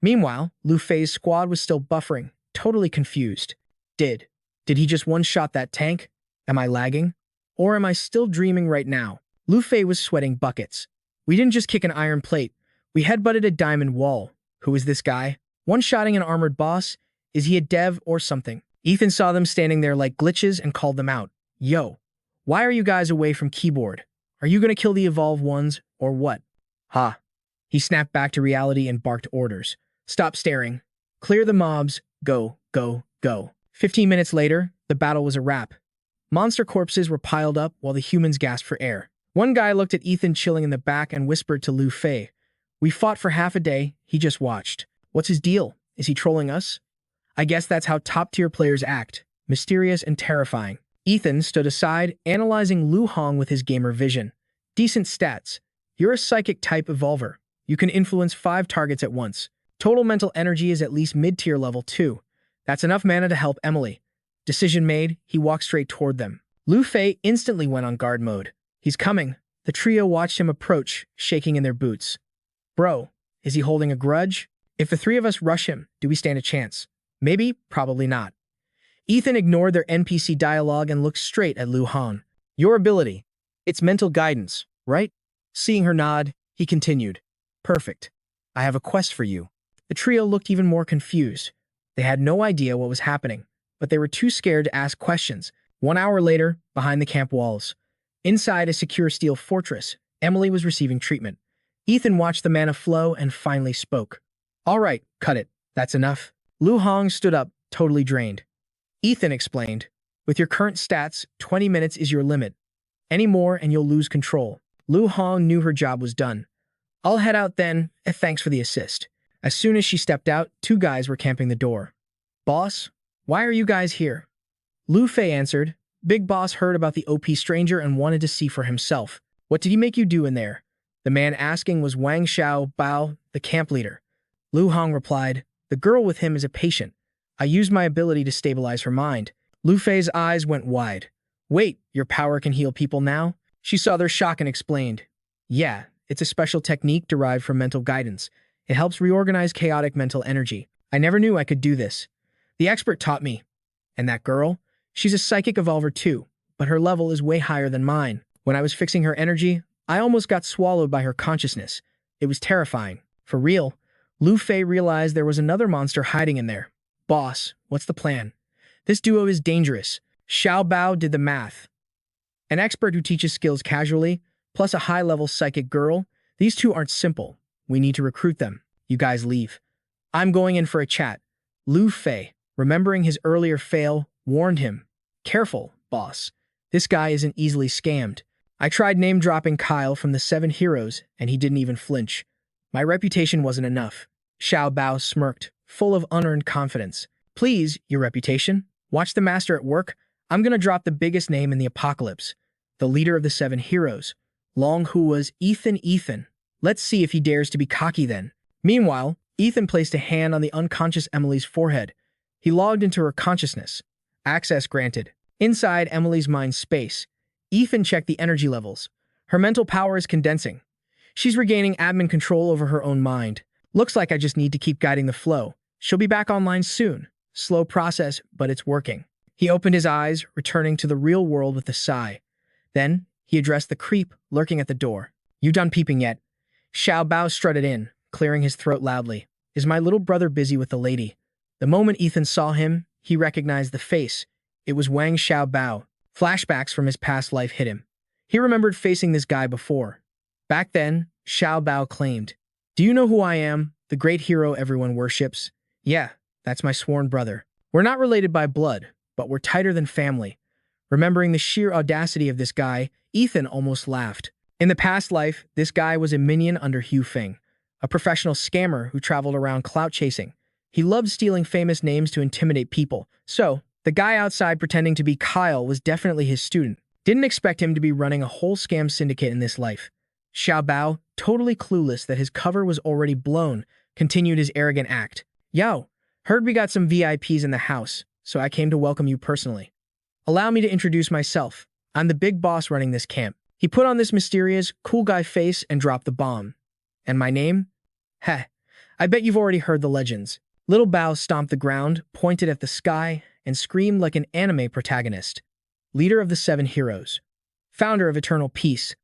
Meanwhile, Lu Fei's squad was still buffering, totally confused. Did Did he just one-shot that tank? Am I lagging? Or am I still dreaming right now? Lu Fei was sweating buckets. We didn't just kick an iron plate. We headbutted a diamond wall. Who is this guy? One-shotting an armored boss? Is he a dev or something? Ethan saw them standing there like glitches and called them out. Yo, why are you guys away from keyboard? Are you gonna kill the evolved ones, or what? Ha. He snapped back to reality and barked orders. Stop staring. Clear the mobs. Go, go, go. 15 minutes later, the battle was a wrap. Monster corpses were piled up while the humans gasped for air. One guy looked at Ethan chilling in the back and whispered to Lu Fei. We fought for half a day, he just watched. What's his deal? Is he trolling us? I guess that's how top-tier players act. Mysterious and terrifying. Ethan stood aside, analyzing Lu Hong with his gamer vision. Decent stats. You're a psychic type evolver. You can influence 5 targets at once. Total mental energy is at least mid-tier level 2. That's enough mana to help Emily. Decision made, he walked straight toward them. Lu Fei instantly went on guard mode. He's coming. The trio watched him approach, shaking in their boots. Bro, is he holding a grudge? If the 3 of us rush him, do we stand a chance? Maybe, probably not. Ethan ignored their NPC dialogue and looked straight at Lu Hong. Your ability. It's mental guidance, right? Seeing her nod, he continued. Perfect. I have a quest for you. The trio looked even more confused. They had no idea what was happening, but they were too scared to ask questions. 1 hour later, behind the camp walls. Inside a secure steel fortress, Emily was receiving treatment. Ethan watched the mana flow and finally spoke. All right, cut it. That's enough. Lu Hong stood up, totally drained. Ethan explained, with your current stats, 20 minutes is your limit. Any more and you'll lose control. Lu Hong knew her job was done. I'll head out then, thanks for the assist. As soon as she stepped out, 2 guys were camping the door. Boss, why are you guys here? Lu Fei answered. Big Boss heard about the OP stranger and wanted to see for himself. What did he make you do in there? The man asking was Wang Xiao Bao, the camp leader. Lu Hong replied, the girl with him is a patient. I used my ability to stabilize her mind. Lu Fei's eyes went wide. Wait, your power can heal people now? She saw their shock and explained. Yeah, it's a special technique derived from mental guidance. It helps reorganize chaotic mental energy. I never knew I could do this. The expert taught me. And that girl? She's a psychic evolver too, but her level is way higher than mine. When I was fixing her energy, I almost got swallowed by her consciousness. It was terrifying. For real, Lu Fei realized there was another monster hiding in there. Boss, what's the plan? This duo is dangerous. Xiao Bao did the math. An expert who teaches skills casually, plus a high-level psychic girl, these 2 aren't simple. We need to recruit them. You guys leave. I'm going in for a chat. Lu Fei, remembering his earlier fail, warned him. Careful, boss. This guy isn't easily scammed. I tried name-dropping Kyle from the 7 Heroes, and he didn't even flinch. My reputation wasn't enough. Xiao Bao smirked, full of unearned confidence. Please, your reputation? Watch the master at work. I'm gonna drop the biggest name in the apocalypse. The leader of the 7 Heroes. Long Hua's Ethan. Let's see if he dares to be cocky then. Meanwhile, Ethan placed a hand on the unconscious Emily's forehead. He logged into her consciousness. Access granted. Inside Emily's mind space, Ethan checked the energy levels. Her mental power is condensing. She's regaining admin control over her own mind. Looks like I just need to keep guiding the flow. She'll be back online soon. Slow process, but it's working. He opened his eyes, returning to the real world with a sigh. Then, he addressed the creep lurking at the door. You done peeping yet? Xiao Bao strutted in, clearing his throat loudly. Is my little brother busy with the lady? The moment Ethan saw him, he recognized the face. It was Wang Xiao Bao. Flashbacks from his past life hit him. He remembered facing this guy before. Back then, Xiao Bao claimed, Do you know who I am? The great hero everyone worships? Yeah, that's my sworn brother. We're not related by blood, but we're tighter than family. Remembering the sheer audacity of this guy, Ethan almost laughed. In the past life, this guy was a minion under Hu Feng, a professional scammer who traveled around clout chasing. He loved stealing famous names to intimidate people, so the guy outside pretending to be Kyle was definitely his student. Didn't expect him to be running a whole scam syndicate in this life. Xiao Bao, totally clueless that his cover was already blown, continued his arrogant act. Yo, heard we got some VIPs in the house, so I came to welcome you personally. Allow me to introduce myself. I'm the big boss running this camp. He put on this mysterious, cool guy face and dropped the bomb. And my name? Heh, I bet you've already heard the legends. Little Bao stomped the ground, pointed at the sky, and screamed like an anime protagonist. Leader of the 7 heroes. Founder of Eternal Peace.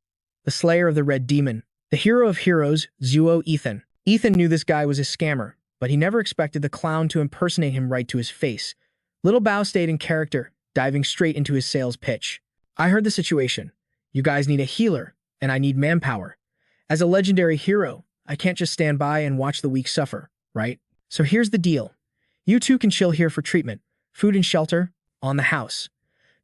The slayer of the Red Demon. The hero of heroes, Zuo Ethan. Ethan knew this guy was a scammer, but he never expected the clown to impersonate him right to his face. Little Bao stayed in character, diving straight into his sales pitch. I heard the situation. You guys need a healer, and I need manpower. As a legendary hero, I can't just stand by and watch the weak suffer, right? So here's the deal. You two can chill here for treatment, food and shelter, on the house.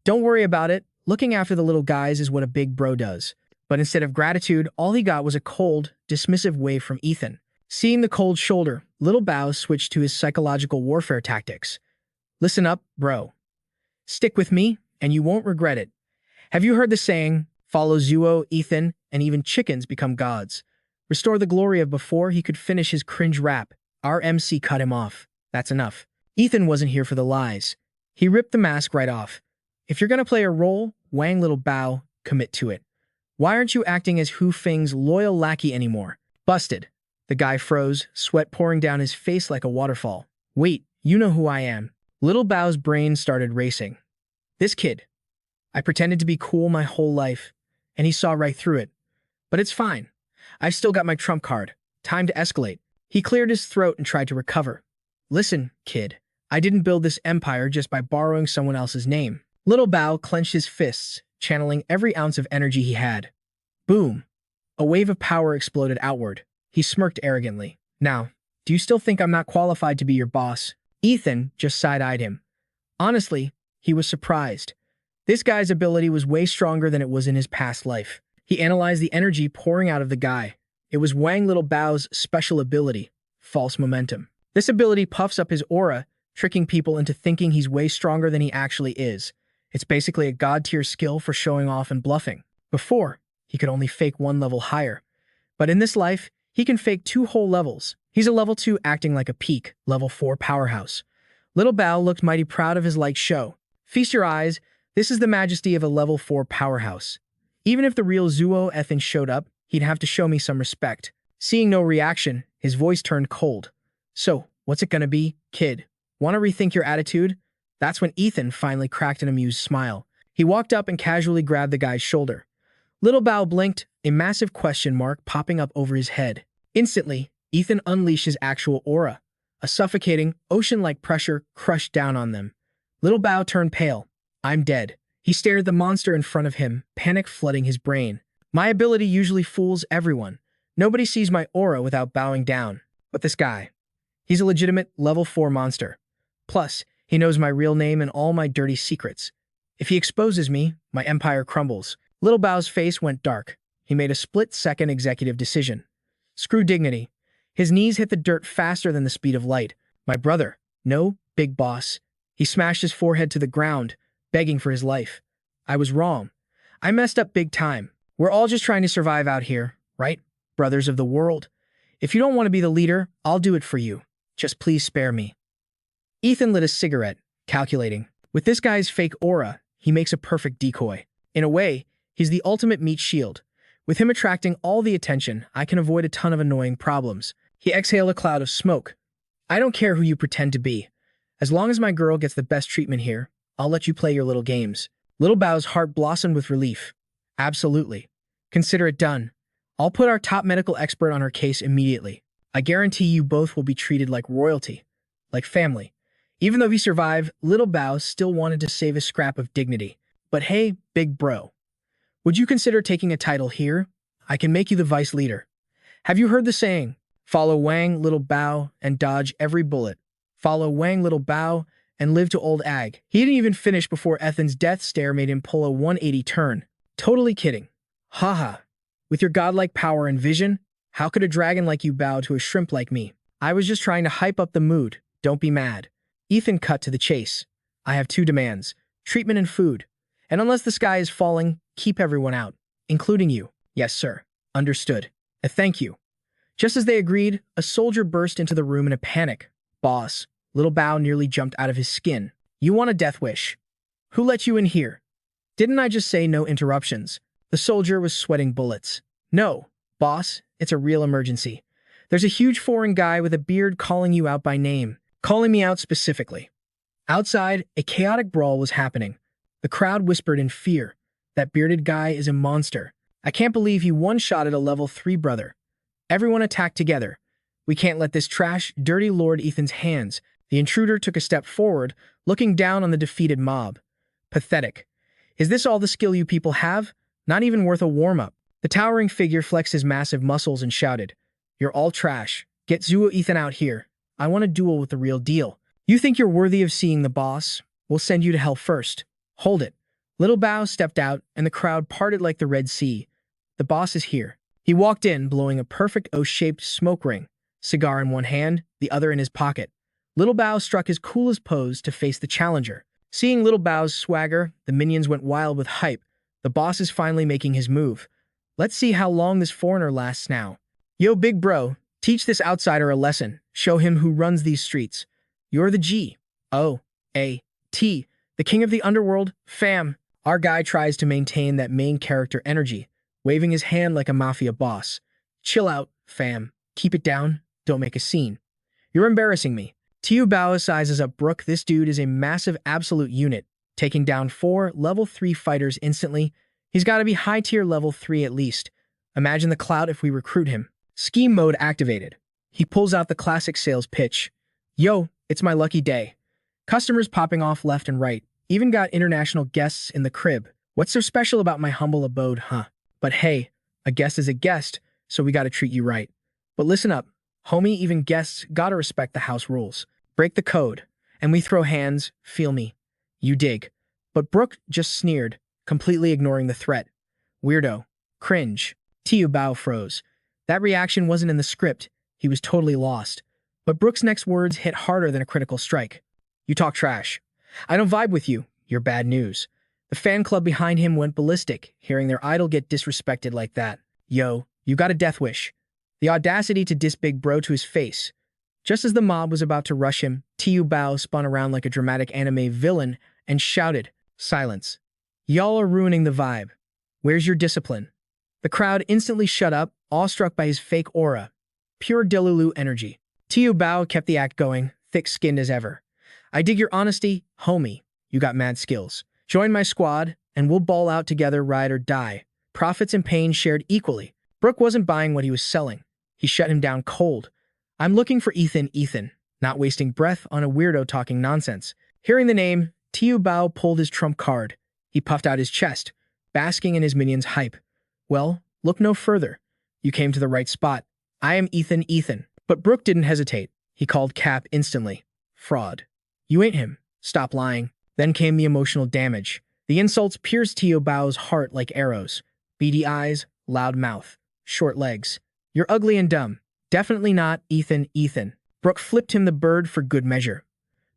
Don't worry about it. Looking after the little guys is what a big bro does. But instead of gratitude, all he got was a cold, dismissive wave from Ethan. Seeing the cold shoulder, Little Bao switched to his psychological warfare tactics. Listen up, bro. Stick with me, and you won't regret it. Have you heard the saying, follow Zuo, Ethan, and even chickens become gods? Restore the glory of before he could finish his cringe rap. Our MC cut him off. That's enough. Ethan wasn't here for the lies. He ripped the mask right off. If you're gonna play a role, Wang Little Bao, commit to it. Why aren't you acting as Hu Feng's loyal lackey anymore? Busted. The guy froze, sweat pouring down his face like a waterfall. Wait, you know who I am. Little Bao's brain started racing. This kid. I pretended to be cool my whole life, and he saw right through it. But it's fine. I've still got my trump card. Time to escalate. He cleared his throat and tried to recover. Listen, kid. I didn't build this empire just by borrowing someone else's name. Little Bao clenched his fists, channeling every ounce of energy he had. Boom. A wave of power exploded outward. He smirked arrogantly. Now, do you still think I'm not qualified to be your boss? Ethan just side-eyed him. Honestly, he was surprised. This guy's ability was way stronger than it was in his past life. He analyzed the energy pouring out of the guy. It was Wang Little Bao's special ability, false momentum. This ability puffs up his aura, tricking people into thinking he's way stronger than he actually is. It's basically a god-tier skill for showing off and bluffing. Before, he could only fake 1 level higher. But in this life, he can fake 2 whole levels. He's a level 2 acting like a peak, level 4 powerhouse. Little Bao looked mighty proud of his light show. Feast your eyes, this is the majesty of a level 4 powerhouse. Even if the real Zuo Ethan showed up, he'd have to show me some respect. Seeing no reaction, his voice turned cold. So, what's it gonna be, kid? Want to rethink your attitude? That's when Ethan finally cracked an amused smile. He walked up and casually grabbed the guy's shoulder. Little Bao blinked, a massive question mark popping up over his head. Instantly, Ethan unleashed his actual aura. A suffocating, ocean-like pressure crushed down on them. Little Bao turned pale. I'm dead. He stared at the monster in front of him, panic flooding his brain. My ability usually fools everyone. Nobody sees my aura without bowing down. But this guy, he's a legitimate level 4 monster. Plus, he knows my real name and all my dirty secrets. If he exposes me, my empire crumbles. Little Bao's face went dark. He made a split-second executive decision. Screw dignity. His knees hit the dirt faster than the speed of light. My brother. No, big boss. He smashed his forehead to the ground, begging for his life. I was wrong. I messed up big time. We're all just trying to survive out here, right? Brothers of the world. If you don't want to be the leader, I'll do it for you. Just please spare me. Ethan lit a cigarette, calculating. With this guy's fake aura, he makes a perfect decoy. In a way, he's the ultimate meat shield. With him attracting all the attention, I can avoid a ton of annoying problems. He exhaled a cloud of smoke. I don't care who you pretend to be. As long as my girl gets the best treatment here, I'll let you play your little games. Little Bao's heart blossomed with relief. Absolutely. Consider it done. I'll put our top medical expert on her case immediately. I guarantee you both will be treated like royalty, like family. Even though he survived, Little Bao still wanted to save a scrap of dignity. But hey, big bro. Would you consider taking a title here? I can make you the vice leader. Have you heard the saying, follow Wang Little Bao and dodge every bullet? Follow Wang Little Bao and live to old ag. He didn't even finish before Ethan's death stare made him pull a 180 turn. Totally kidding. Haha. With your godlike power and vision, how could a dragon like you bow to a shrimp like me? I was just trying to hype up the mood. Don't be mad. Ethan cut to the chase. I have 2 demands, treatment and food. And unless the sky is falling, keep everyone out, including you. Yes, sir. Understood. Thank you. Just as they agreed, a soldier burst into the room in a panic. Boss, Little Bao nearly jumped out of his skin. You want a death wish? Who let you in here? Didn't I just say no interruptions? The soldier was sweating bullets. No, boss, it's a real emergency. There's a huge foreign guy with a beard calling you out by name, calling me out specifically. Outside, a chaotic brawl was happening. The crowd whispered in fear. That bearded guy is a monster. I can't believe he one-shotted a level 3 brother. Everyone attacked together. We can't let this trash dirty Lord Ethan's hands. The intruder took a step forward, looking down on the defeated mob. Pathetic. Is this all the skill you people have? Not even worth a warm-up. The towering figure flexed his massive muscles and shouted, "You're all trash. Get Zuo Ethan out here. I want a duel with the real deal. You think you're worthy of seeing the boss? We'll send you to hell first. Hold it." Little Bao stepped out, and the crowd parted like the Red Sea. The boss is here. He walked in, blowing a perfect O-shaped smoke ring, cigar in one hand, the other in his pocket. Little Bao struck his coolest pose to face the challenger. Seeing Little Bao's swagger, the minions went wild with hype. The boss is finally making his move. Let's see how long this foreigner lasts now. Yo, big bro, teach this outsider a lesson. Show him who runs these streets. You're the G-O-A-T, the king of the underworld, fam. Our guy tries to maintain that main character energy, waving his hand like a mafia boss. Chill out, fam. Keep it down. Don't make a scene. You're embarrassing me. Tiu Bao sizes up Brook. This dude is a massive absolute unit, taking down 4 level 3 fighters instantly. He's got to be high tier level 3 at least. Imagine the clout if we recruit him. Scheme mode activated. He pulls out the classic sales pitch. Yo, it's my lucky day. Customers popping off left and right. Even got international guests in the crib. What's so special about my humble abode, huh? But hey, a guest is a guest, so we gotta treat you right. But listen up, homie, even guests gotta respect the house rules. Break the code, and we throw hands, feel me. You dig. But Brook just sneered, completely ignoring the threat. Weirdo. Cringe. Tiu Bao froze. That reaction wasn't in the script. He was totally lost. But Brook's next words hit harder than a critical strike. You talk trash. I don't vibe with you. You're bad news. The fan club behind him went ballistic, hearing their idol get disrespected like that. Yo, you got a death wish. The audacity to diss Big Bro to his face. Just as the mob was about to rush him, Tiu Bao spun around like a dramatic anime villain and shouted, "Silence. Y'all are ruining the vibe. Where's your discipline?" The crowd instantly shut up, awestruck by his fake aura. Pure Delulu energy. Tiu Bao kept the act going, thick-skinned as ever. I dig your honesty, homie. You got mad skills. Join my squad, and we'll ball out together, ride or die. Profits and pain shared equally. Brook wasn't buying what he was selling. He shut him down cold. I'm looking for Ethan, not wasting breath on a weirdo talking nonsense. Hearing the name, Tiu Bao pulled his trump card. He puffed out his chest, basking in his minions' hype. Well, look no further. You came to the right spot. I am Ethan. But Brook didn't hesitate. He called Cap instantly. Fraud. You ain't him. Stop lying. Then came the emotional damage. The insults pierced Tiu Bao's heart like arrows. Beady eyes, loud mouth, short legs. You're ugly and dumb. Definitely not Ethan. Brook flipped him the bird for good measure.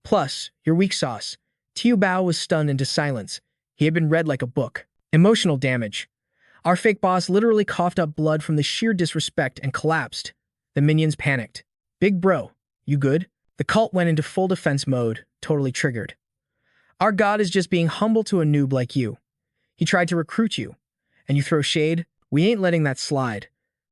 Plus, you're weak sauce. Tiu Bao was stunned into silence. He had been read like a book. Emotional damage. Our fake boss literally coughed up blood from the sheer disrespect and collapsed. The minions panicked. Big bro, you good? The cult went into full defense mode, totally triggered. Our god is just being humble to a noob like you. He tried to recruit you. And you throw shade? We ain't letting that slide.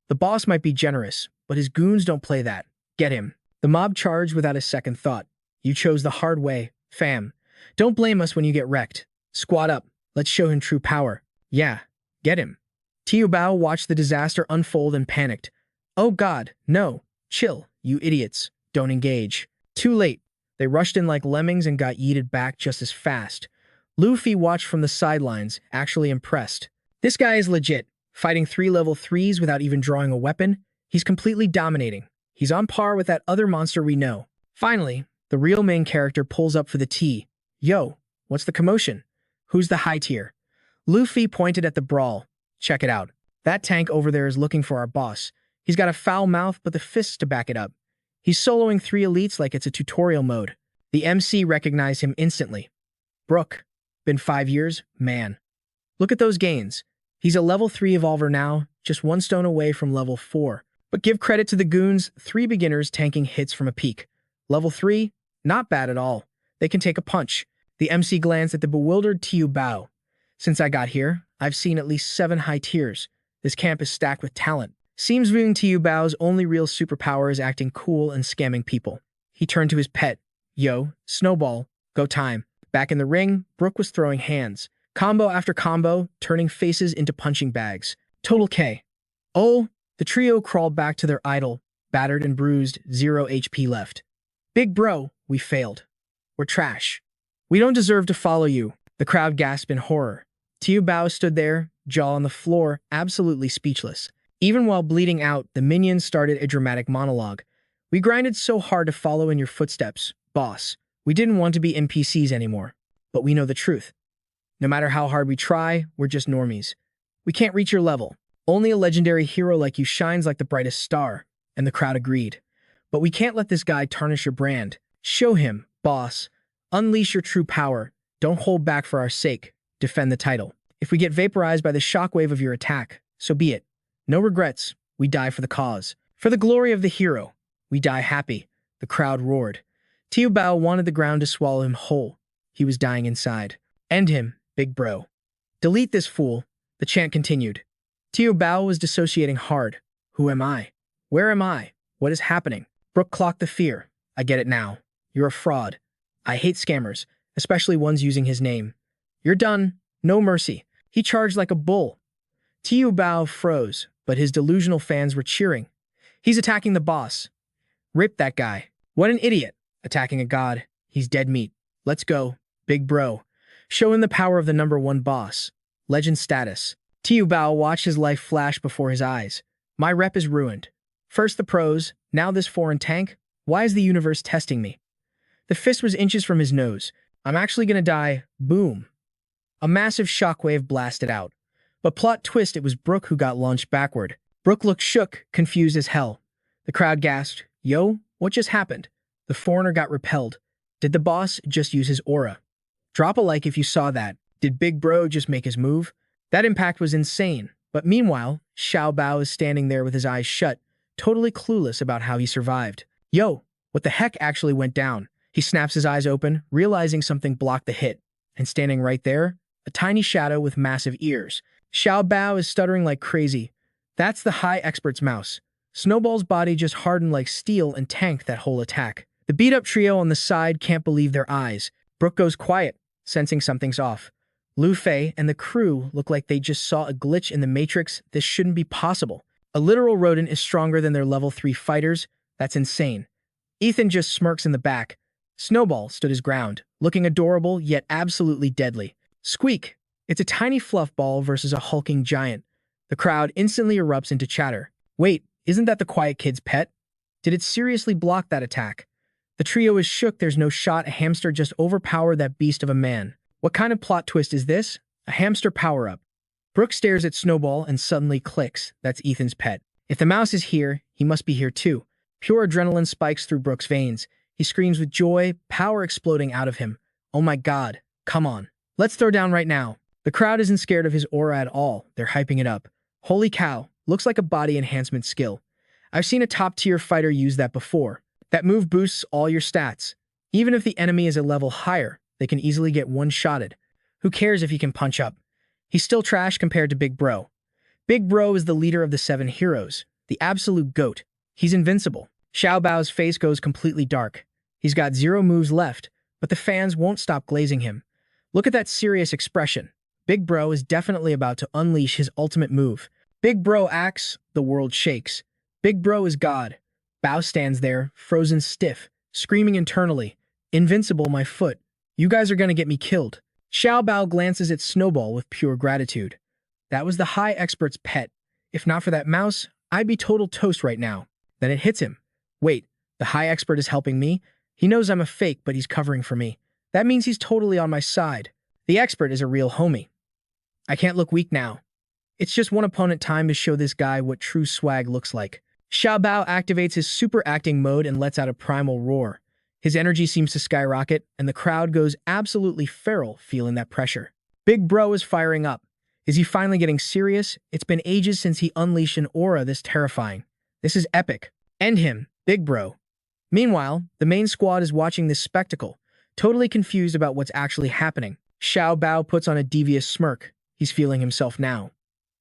The boss might be generous, but his goons don't play that. Get him. The mob charged without a second thought. You chose the hard way, fam. Don't blame us when you get wrecked. Squad up. Let's show him true power. Yeah, get him. Tiu Bao watched the disaster unfold and panicked. Oh god, no. Chill, you idiots. Don't engage. Too late. They rushed in like lemmings and got yeeted back just as fast. Luffy watched from the sidelines, actually impressed. This guy is legit. Fighting 3 level 3s without even drawing a weapon. He's completely dominating. He's on par with that other monster we know. Finally, the real main character pulls up for the tea. Yo, what's the commotion? Who's the high tier? Luffy pointed at the brawl. Check it out. That tank over there is looking for our boss. He's got a foul mouth but the fists to back it up. He's soloing 3 elites like it's a tutorial mode. The MC recognized him instantly. Brook. Been 5 years? Man. Look at those gains. He's a level 3 evolver now, just 1 stone away from level 4. But give credit to the goons, 3 beginners tanking hits from a peak. Level 3? Not bad at all. They can take a punch. The MC glanced at the bewildered Tiu Bao. Since I got here, I've seen at least 7 high tiers. This camp is stacked with talent. Seems viewing Tiu Bao's only real superpower is acting cool and scamming people. He turned to his pet. Yo, Snowball, Go time. Back in the ring, Brooke was throwing hands. Combo after combo, turning faces into punching bags. Total K. Oh, the trio crawled back to their idol, battered and bruised, 0 HP left. Big bro, we failed. We're trash. We don't deserve to follow you. The crowd gasped in horror. Tiu Bao stood there, jaw on the floor, absolutely speechless. Even while bleeding out, the minions started a dramatic monologue. We grinded so hard to follow in your footsteps, boss. We didn't want to be NPCs anymore. But we know the truth. No matter how hard we try, we're just normies. We can't reach your level. Only a legendary hero like you shines like the brightest star. And the crowd agreed. But we can't let this guy tarnish your brand. Show him, boss. Unleash your true power. Don't hold back for our sake. Defend the title. If we get vaporized by the shockwave of your attack, so be it. No regrets. We die for the cause. For the glory of the hero. We die happy. The crowd roared. Tiu Bao wanted the ground to swallow him whole. He was dying inside. End him, big bro. Delete this fool. The chant continued. Tiu Bao was dissociating hard. Who am I? Where am I? What is happening? Brooke clocked the fear. I get it now. You're a fraud. I hate scammers, especially ones using his name. You're done. No mercy. He charged like a bull. Tiu Bao froze, but his delusional fans were cheering. He's attacking the boss. Rip that guy. What an idiot. Attacking a god. He's dead meat. Let's go. Big bro. Show him the power of the #1 boss. Legend status. Tiu Bao watched his life flash before his eyes. My rep is ruined. First the pros, now this foreign tank. Why is the universe testing me? The fist was inches from his nose. I'm actually gonna die. Boom. A massive shockwave blasted out. But plot twist, it was Brooke who got launched backward. Brooke looked shook, confused as hell. The crowd gasped, Yo, what just happened? The foreigner got repelled. Did the boss just use his aura? Drop a like if you saw that. Did Big Bro just make his move? That impact was insane. But meanwhile, Xiao Bao is standing there with his eyes shut, totally clueless about how he survived. Yo, what the heck actually went down? He snaps his eyes open, realizing something blocked the hit. And standing right there, a tiny shadow with massive ears. Xiao Bao is stuttering like crazy. That's the high expert's mouse. Snowball's body just hardened like steel and tanked that whole attack. The beat-up trio on the side can't believe their eyes. Brooke goes quiet, sensing something's off. Lu Fei and the crew look like they just saw a glitch in the Matrix. This shouldn't be possible. A literal rodent is stronger than their level 3 fighters. That's insane. Ethan just smirks in the back. Snowball stood his ground, looking adorable yet absolutely deadly. Squeak! It's a tiny fluff ball versus a hulking giant. The crowd instantly erupts into chatter. Wait, isn't that the quiet kid's pet? Did it seriously block that attack? The trio is shook. There's no shot. A hamster just overpowered that beast of a man. What kind of plot twist is this? A hamster power-up. Brooke stares at Snowball and suddenly clicks. That's Ethan's pet. If the mouse is here, he must be here too. Pure adrenaline spikes through Brooke's veins. He screams with joy, power exploding out of him. Oh my god, come on. Let's throw down right now. The crowd isn't scared of his aura at all. They're hyping it up. Holy cow, looks like a body enhancement skill. I've seen a top-tier fighter use that before. That move boosts all your stats. Even if the enemy is a level higher, they can easily get one-shotted. Who cares if he can punch up? He's still trash compared to Big Bro. Big Bro is the leader of the 7 heroes, the absolute GOAT. He's invincible. Xiao Bao's face goes completely dark. He's got 0 moves left, but the fans won't stop glazing him. Look at that serious expression. Big Bro is definitely about to unleash his ultimate move. Big Bro acts, the world shakes. Big Bro is God. Bao stands there, frozen stiff, screaming internally, Invincible, my foot. You guys are gonna get me killed. Xiao Bao glances at Snowball with pure gratitude. That was the high expert's pet. If not for that mouse, I'd be total toast right now. Then it hits him. Wait, the high expert is helping me? He knows I'm a fake, but he's covering for me. That means he's totally on my side. The expert is a real homie. I can't look weak now. It's just one opponent time to show this guy what true swag looks like. Xiao Bao activates his super acting mode and lets out a primal roar. His energy seems to skyrocket, and the crowd goes absolutely feral feeling that pressure. Big Bro is firing up. Is he finally getting serious? It's been ages since he unleashed an aura this terrifying. This is epic. End him, Big Bro. Meanwhile, the main squad is watching this spectacle, totally confused about what's actually happening. Xiao Bao puts on a devious smirk. He's feeling himself now.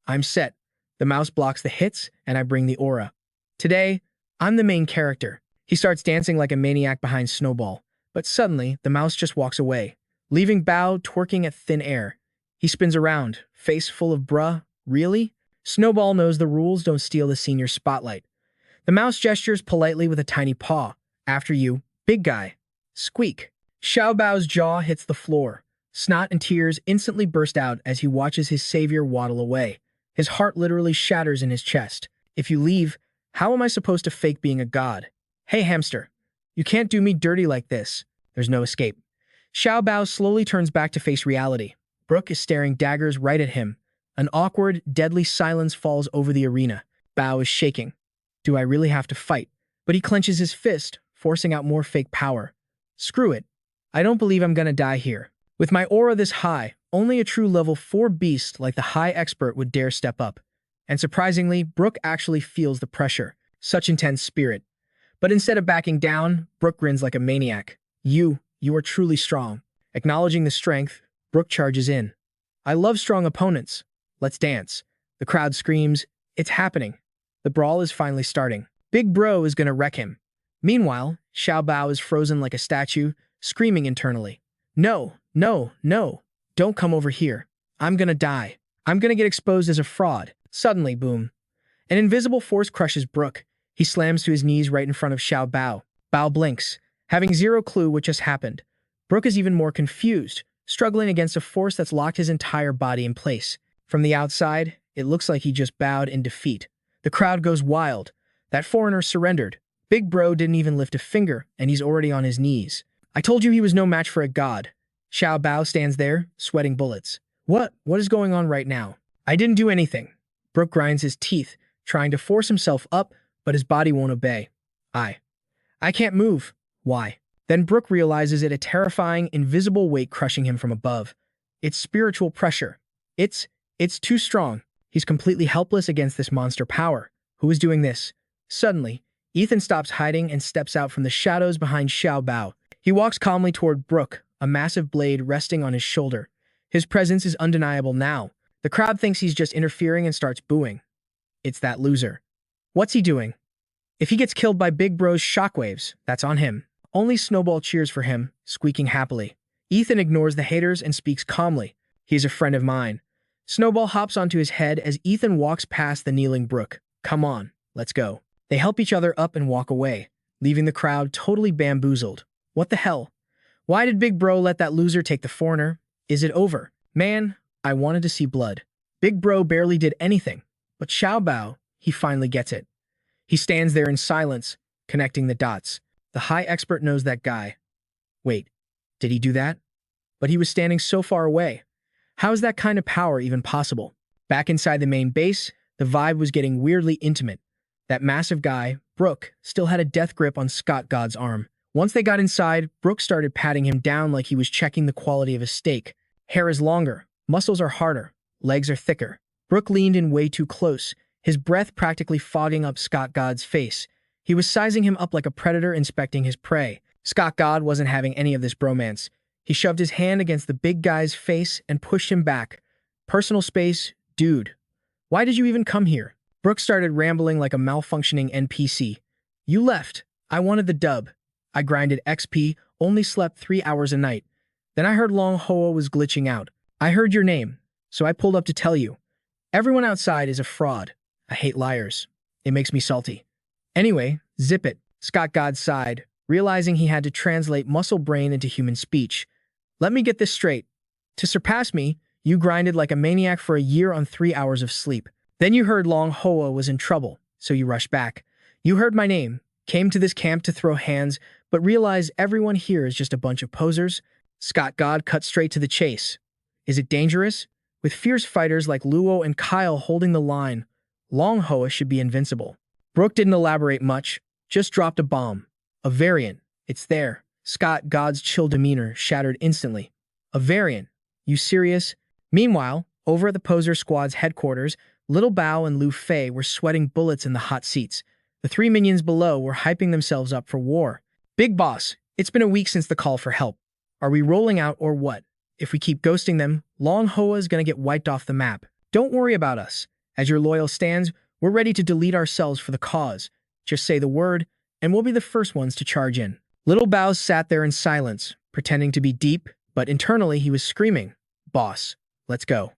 I'm set. The mouse blocks the hits, and I bring the aura. Today, I'm the main character. He starts dancing like a maniac behind Snowball, But suddenly, the mouse just walks away, leaving Bao twerking at thin air. He spins around, face full of bruh, really? Snowball knows the rules don't steal the senior spotlight. The mouse gestures politely with a tiny paw. After you, big guy. Squeak. Xiao Bao's jaw hits the floor. Snot and tears instantly burst out as he watches his savior waddle away. His heart literally shatters in his chest. If you leave, how am I supposed to fake being a god? Hey, hamster. You can't do me dirty like this. There's no escape. Xiao Bao slowly turns back to face reality. Brooke is staring daggers right at him. An awkward, deadly silence falls over the arena. Bao is shaking. Do I really have to fight? But he clenches his fist, forcing out more fake power. Screw it. I don't believe I'm gonna die here. With my aura this high, only a true level 4 beast like the high expert would dare step up. And surprisingly, Brooke actually feels the pressure. Such intense spirit. But instead of backing down, Brooke grins like a maniac. You are truly strong. Acknowledging the strength, Brooke charges in. I love strong opponents. Let's dance. The crowd screams, it's happening. The brawl is finally starting. Big Bro is gonna wreck him. Meanwhile, Xiao Bao is frozen like a statue, screaming internally. No, no, no. Don't come over here. I'm gonna die. I'm gonna get exposed as a fraud. Suddenly, boom. An invisible force crushes Brooke. He slams to his knees right in front of Xiao Bao. Bao blinks, having zero clue what just happened. Brooke is even more confused, struggling against a force that's locked his entire body in place. From the outside, it looks like he just bowed in defeat. The crowd goes wild. That foreigner surrendered. Big Bro didn't even lift a finger, and he's already on his knees. I told you he was no match for a god. Xiao Bao stands there, sweating bullets. What is going on right now? I didn't do anything. Brooke grinds his teeth, trying to force himself up, but his body won't obey. I can't move. Why? Then Brooke realizes it a terrifying, invisible weight crushing him from above. It's spiritual pressure. It's too strong. He's completely helpless against this monster power. Who is doing this? Suddenly, Ethan stops hiding and steps out from the shadows behind Xiao Bao. He walks calmly toward Brooke, a massive blade resting on his shoulder. His presence is undeniable now. The crowd thinks he's just interfering and starts booing. It's that loser. What's he doing? If he gets killed by Big Bro's shockwaves, that's on him. Only Snowball cheers for him, squeaking happily. Ethan ignores the haters and speaks calmly. He's a friend of mine. Snowball hops onto his head as Ethan walks past the kneeling Brooke. Come on, let's go. They help each other up and walk away, leaving the crowd totally bamboozled. What the hell? Why did Big Bro let that loser take the foreigner? Is it over? Man, I wanted to see blood. Big Bro barely did anything, but Xiao Bao, he finally gets it. He stands there in silence, connecting the dots. The high expert knows that guy. Wait, did he do that? But he was standing so far away. How is that kind of power even possible? Back inside the main base, the vibe was getting weirdly intimate. That massive guy, Brooke, still had a death grip on Scott God's arm. Once they got inside, Brooke started patting him down like he was checking the quality of his steak. Hair is longer, muscles are harder, legs are thicker. Brooke leaned in way too close, his breath practically fogging up Scott God's face. He was sizing him up like a predator inspecting his prey. Scott God wasn't having any of this bromance. He shoved his hand against the big guy's face and pushed him back. Personal space, dude. Why did you even come here? Brooke started rambling like a malfunctioning NPC. You left. I wanted the dub. I grinded XP, only slept 3 hours a night. Then I heard Long Hoa was glitching out. I heard your name, so I pulled up to tell you. Everyone outside is a fraud. I hate liars. It makes me salty. Anyway, zip it. Scott God sighed, realizing he had to translate muscle brain into human speech. Let me get this straight. To surpass me, you grinded like a maniac for a year on 3 hours of sleep. Then you heard Long Hoa was in trouble, so you rushed back. You heard my name, came to this camp to throw hands, but realized everyone here is just a bunch of posers. Scott God cut straight to the chase. Is it dangerous? With fierce fighters like Luo and Kyle holding the line, Long Hoa should be invincible. Brooke didn't elaborate much, just dropped a bomb. A variant. It's there. Scott God's chill demeanor shattered instantly. A variant? You serious? Meanwhile, over at the Poser Squad's headquarters, Little Bao and Lu Fei were sweating bullets in the hot seats. The 3 minions below were hyping themselves up for war. Big boss, it's been a week since the call for help. Are we rolling out or what? If we keep ghosting them, Long Hoa is gonna get wiped off the map. Don't worry about us. As your loyal stands, we're ready to delete ourselves for the cause. Just say the word, and we'll be the first ones to charge in. Little Bao sat there in silence, pretending to be deep, but internally he was screaming, "Boss, let's go.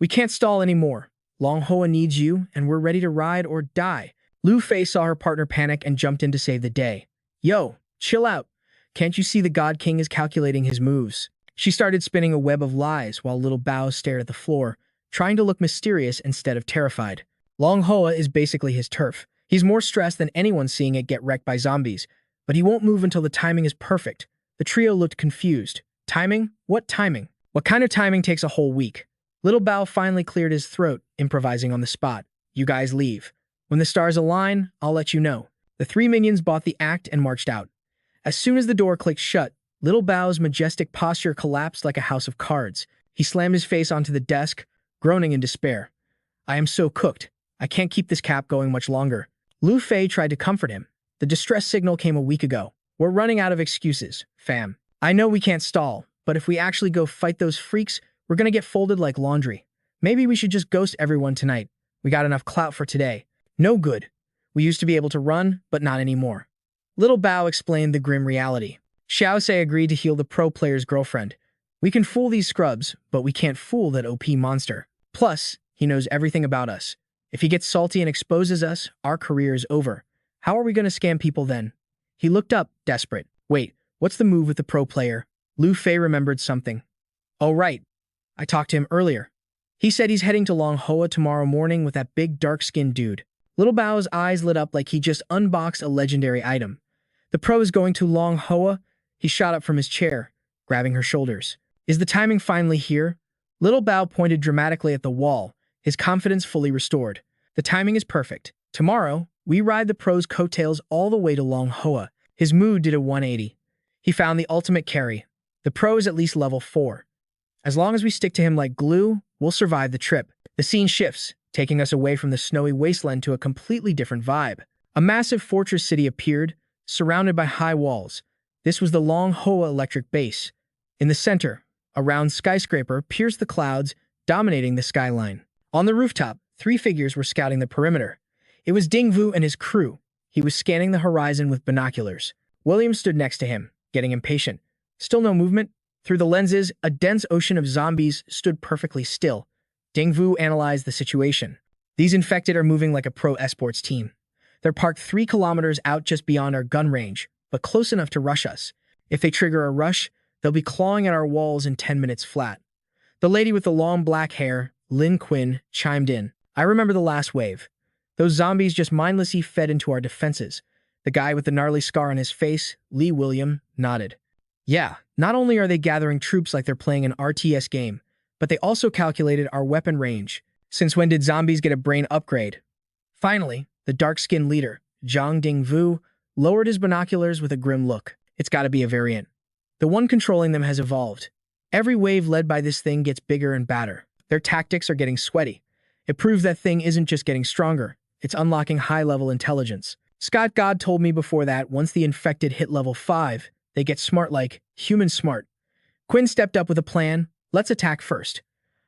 We can't stall anymore. Long Hoa needs you, and we're ready to ride or die." Lu Fei saw her partner panic and jumped in to save the day. "Yo, chill out. Can't you see the God King is calculating his moves?" She started spinning a web of lies while little Bao stared at the floor, trying to look mysterious instead of terrified. Long Hoa is basically his turf. He's more stressed than anyone seeing it get wrecked by zombies, but he won't move until the timing is perfect. The trio looked confused. Timing? What timing? What kind of timing takes a whole week? Little Bao finally cleared his throat, improvising on the spot. "You guys leave. When the stars align, I'll let you know." The three minions bought the act and marched out. As soon as the door clicked shut, Little Bao's majestic posture collapsed like a house of cards. He slammed his face onto the desk, groaning in despair. "I am so cooked. I can't keep this cap going much longer." Lu Fei tried to comfort him. "The distress signal came a week ago. We're running out of excuses, fam. I know we can't stall, but if we actually go fight those freaks, we're gonna get folded like laundry. Maybe we should just ghost everyone tonight. We got enough clout for today." "No good. We used to be able to run, but not anymore." Little Bao explained the grim reality. Xiao Sei agreed to heal the pro player's girlfriend. "We can fool these scrubs, but we can't fool that OP monster. Plus, he knows everything about us. If he gets salty and exposes us, our career is over. How are we going to scam people then?" He looked up, desperate. "Wait, what's the move with the pro player?" Lu Fei remembered something. "Oh right, I talked to him earlier. He said he's heading to Long Hoa tomorrow morning with that big dark-skinned dude." Little Bao's eyes lit up like he just unboxed a legendary item. "The pro is going to Long Hoa?" He shot up from his chair, grabbing her shoulders. "Is the timing finally here?" Little Bao pointed dramatically at the wall, his confidence fully restored. "The timing is perfect. Tomorrow, we ride the pro's coattails all the way to Long Hoa." His mood did a 180. He found the ultimate carry. The pro is at least level 4. As long as we stick to him like glue, we'll survive the trip. The scene shifts, taking us away from the snowy wasteland to a completely different vibe. A massive fortress city appeared, surrounded by high walls. This was the Long Hoa electric base. In the center, a round skyscraper pierced the clouds, dominating the skyline. On the rooftop, 3 figures were scouting the perimeter. It was Ding Vu and his crew. He was scanning the horizon with binoculars. William stood next to him, getting impatient. Still no movement? Through the lenses, a dense ocean of zombies stood perfectly still. Ding Vu analyzed the situation. "These infected are moving like a pro esports team. They're parked 3 kilometers out just beyond our gun range, but close enough to rush us. If they trigger a rush, they'll be clawing at our walls in 10 minutes flat." The lady with the long black hair, Lin Quinn, chimed in. "I remember the last wave. Those zombies just mindlessly fed into our defenses." The guy with the gnarly scar on his face, Lee William, nodded. "Yeah, not only are they gathering troops like they're playing an RTS game, but they also calculated our weapon range. Since when did zombies get a brain upgrade?" Finally, the dark-skinned leader, Zhang Dingvu, lowered his binoculars with a grim look. "It's gotta be a variant. The one controlling them has evolved. Every wave led by this thing gets bigger and badder. Their tactics are getting sweaty. It proves that thing isn't just getting stronger, it's unlocking high-level intelligence. Scott God told me before that once the infected hit level 5, they get smart like human smart." Quinn stepped up with a plan. "Let's attack first.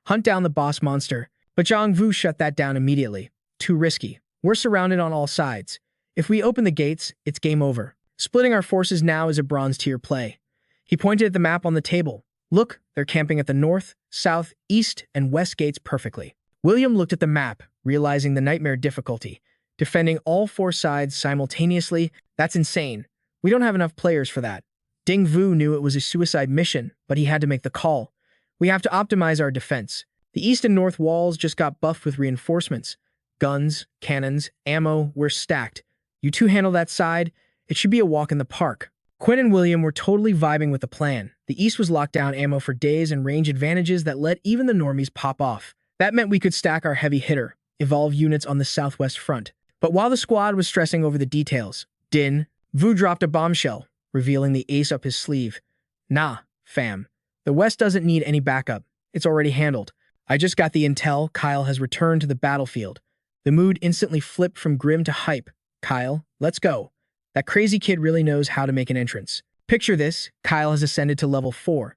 Hunt down the boss monster." But Zhang Vu shut that down immediately. "Too risky. We're surrounded on all sides. If we open the gates, it's game over. Splitting our forces now is a bronze tier play." He pointed at the map on the table. "Look, they're camping at the north, south, east, and west gates perfectly." William looked at the map, realizing the nightmare difficulty. Defending all 4 sides simultaneously, that's insane. We don't have enough players for that. Ding Vu knew it was a suicide mission, but he had to make the call. "We have to optimize our defense. The east and north walls just got buffed with reinforcements. Guns, cannons, ammo, we're stacked. You 2 handle that side, it should be a walk in the park." Quinn and William were totally vibing with the plan. The east was locked down ammo for days and range advantages that let even the normies pop off. That meant we could stack our heavy hitter, evolve units on the southwest front. But while the squad was stressing over the details, Din Vu dropped a bombshell, revealing the ace up his sleeve. "Nah, fam. The West doesn't need any backup. It's already handled. I just got the intel Kyle has returned to the battlefield." The mood instantly flipped from grim to hype. "Kyle, let's go. That crazy kid really knows how to make an entrance." Picture this, Kyle has ascended to level 4.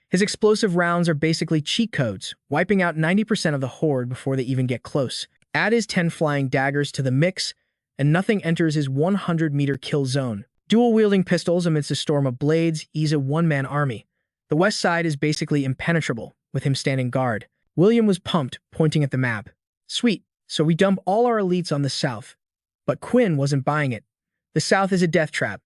His explosive rounds are basically cheat codes, wiping out 90% of the horde before they even get close. Add his 10 flying daggers to the mix, and nothing enters his 100-meter kill zone. dual-wielding pistols amidst a storm of blades ease a one-man army. The west side is basically impenetrable, with him standing guard. William was pumped, pointing at the map. Sweet, so we dump all our elites on the south. But Quinn wasn't buying it. The south is a death trap.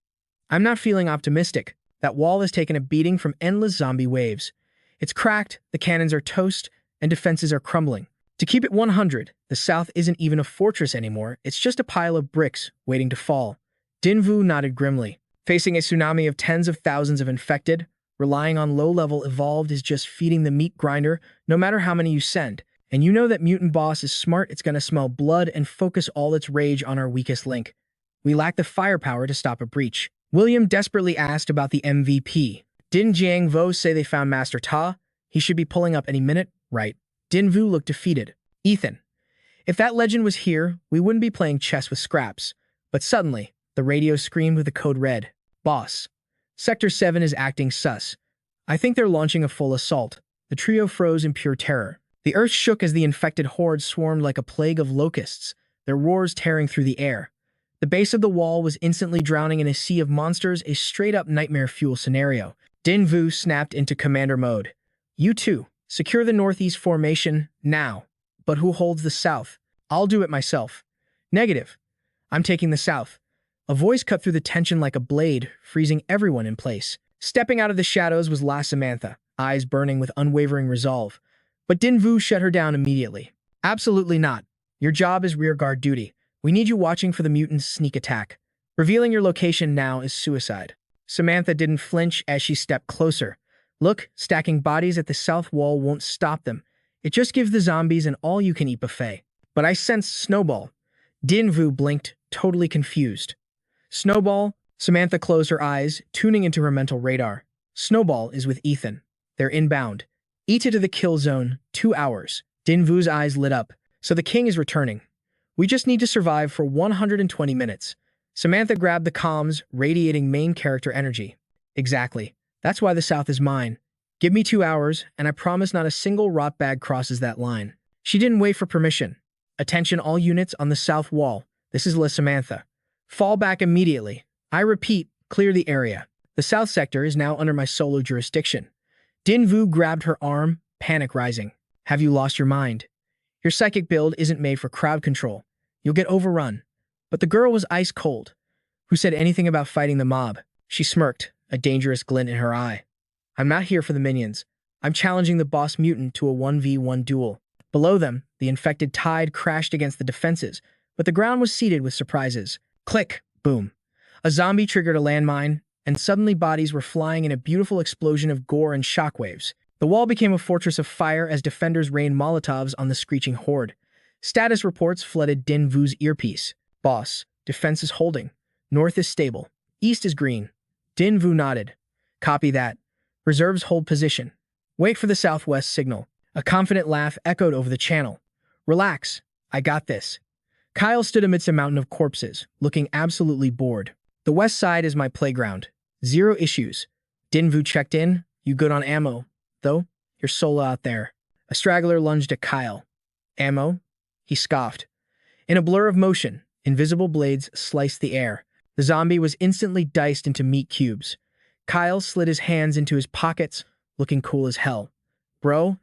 I'm not feeling optimistic. That wall has taken a beating from endless zombie waves. It's cracked, the cannons are toast, and defenses are crumbling. To keep it 100, the south isn't even a fortress anymore, it's just a pile of bricks waiting to fall. Dinvu nodded grimly. Facing a tsunami of tens of thousands of infected, relying on low-level evolved is just feeding the meat grinder, no matter how many you send. And you know that mutant boss is smart, it's gonna smell blood and focus all its rage on our weakest link. We lack the firepower to stop a breach. William desperately asked about the MVP. Didn't Jiang Vo say they found Master Ta? He should be pulling up any minute, right? Din Vu looked defeated. Ethan. If that legend was here, we wouldn't be playing chess with scraps. But suddenly, the radio screamed with the code red. Boss. Sector 7 is acting sus. I think they're launching a full assault. The trio froze in pure terror. The earth shook as the infected horde swarmed like a plague of locusts, their roars tearing through the air. The base of the wall was instantly drowning in a sea of monsters, a straight-up nightmare fuel scenario. Din Vu snapped into commander mode. You two, secure the northeast formation, now. But who holds the south? I'll do it myself. Negative. I'm taking the south. A voice cut through the tension like a blade, freezing everyone in place. Stepping out of the shadows was La Samantha, eyes burning with unwavering resolve. But Din Vu shut her down immediately. Absolutely not. Your job is rearguard duty. We need you watching for the mutants' sneak attack. Revealing your location now is suicide. Samantha didn't flinch as she stepped closer. Look, stacking bodies at the south wall won't stop them. It just gives the zombies an all-you-can-eat buffet. But I sensed Snowball. Din Vu blinked, totally confused. Snowball? Samantha closed her eyes, tuning into her mental radar. Snowball is with Ethan. They're inbound. Ita to the kill zone, 2 hours. Din Vu's eyes lit up. So the king is returning. We just need to survive for 120 minutes. Samantha grabbed the comms, radiating main character energy. Exactly. That's why the south is mine. Give me 2 hours, and I promise not a single rot bag crosses that line. She didn't wait for permission. Attention all units on the south wall. This is La Samantha. Fall back immediately. I repeat, clear the area. The south sector is now under my solo jurisdiction. Din Vu grabbed her arm, panic rising. Have you lost your mind? Your psychic build isn't made for crowd control. You'll get overrun. But the girl was ice cold. Who said anything about fighting the mob? She smirked, a dangerous glint in her eye. I'm not here for the minions. I'm challenging the boss mutant to a 1v1 duel. Below them, the infected tide crashed against the defenses, but the ground was seeded with surprises. Click, boom. A zombie triggered a landmine, and suddenly bodies were flying in a beautiful explosion of gore and shockwaves. The wall became a fortress of fire as defenders rained Molotovs on the screeching horde. Status reports flooded Din Vu's earpiece. Boss, defense is holding. North is stable. East is green. Din Vu nodded. Copy that. Reserves hold position. Wait for the southwest signal. A confident laugh echoed over the channel. Relax. I got this. Kyle stood amidst a mountain of corpses, looking absolutely bored. The west side is my playground. 0 issues. Din Vu checked in. You good on ammo? Though, you're solo out there. A straggler lunged at Kyle. Ammo? He scoffed. In a blur of motion, invisible blades sliced the air. The zombie was instantly diced into meat cubes. Kyle slid his hands into his pockets, looking cool as hell. Bro,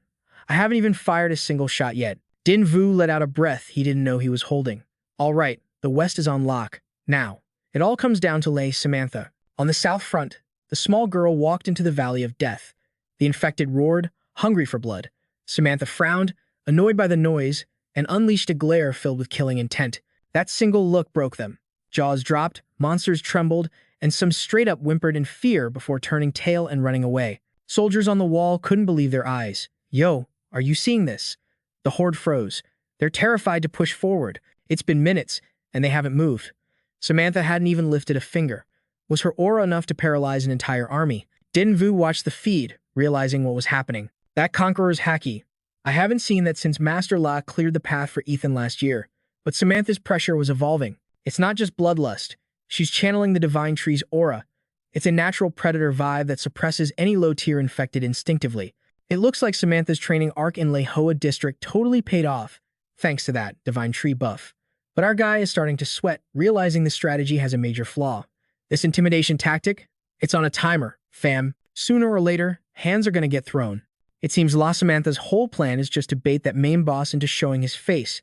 I haven't even fired a single shot yet. Din Vu let out a breath he didn't know he was holding. All right, the west is on lock. Now, it all comes down to La Samantha. On the south front, the small girl walked into the valley of death. The infected roared, hungry for blood. Samantha frowned, annoyed by the noise, and unleashed a glare filled with killing intent. That single look broke them. Jaws dropped, monsters trembled, and some straight up whimpered in fear before turning tail and running away. Soldiers on the wall couldn't believe their eyes. Yo, are you seeing this? The horde froze. They're terrified to push forward. It's been minutes, and they haven't moved. Samantha hadn't even lifted a finger. Was her aura enough to paralyze an entire army? Din Vu watched the feed, realizing what was happening. That Conqueror's hacky. I haven't seen that since Master La cleared the path for Ethan last year. But Samantha's pressure was evolving. It's not just bloodlust. She's channeling the Divine Tree's aura. It's a natural predator vibe that suppresses any low-tier infected instinctively. It looks like Samantha's training arc in Lehoa District totally paid off, thanks to that Divine Tree buff. But our guy is starting to sweat, realizing the strategy has a major flaw. This intimidation tactic, it's on a timer, fam. Sooner or later, hands are gonna get thrown. It seems La Samantha's whole plan is just to bait that main boss into showing his face.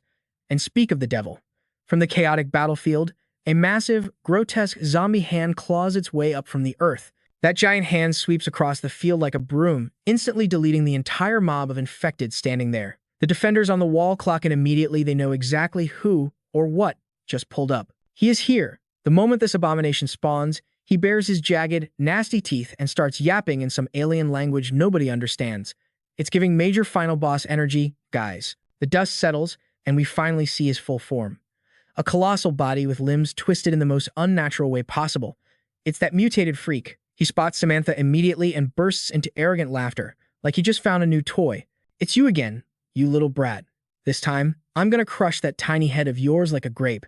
And speak of the devil. From the chaotic battlefield, a massive, grotesque zombie hand claws its way up from the earth. That giant hand sweeps across the field like a broom, instantly deleting the entire mob of infected standing there. The defenders on the wall clock it immediately. They know exactly who or what just pulled up. He is here. The moment this abomination spawns, he bares his jagged, nasty teeth and starts yapping in some alien language nobody understands. It's giving major final boss energy, guys. The dust settles, and we finally see his full form. A colossal body with limbs twisted in the most unnatural way possible. It's that mutated freak. He spots Samantha immediately and bursts into arrogant laughter, like he just found a new toy. It's you again, you little brat. This time, I'm gonna crush that tiny head of yours like a grape.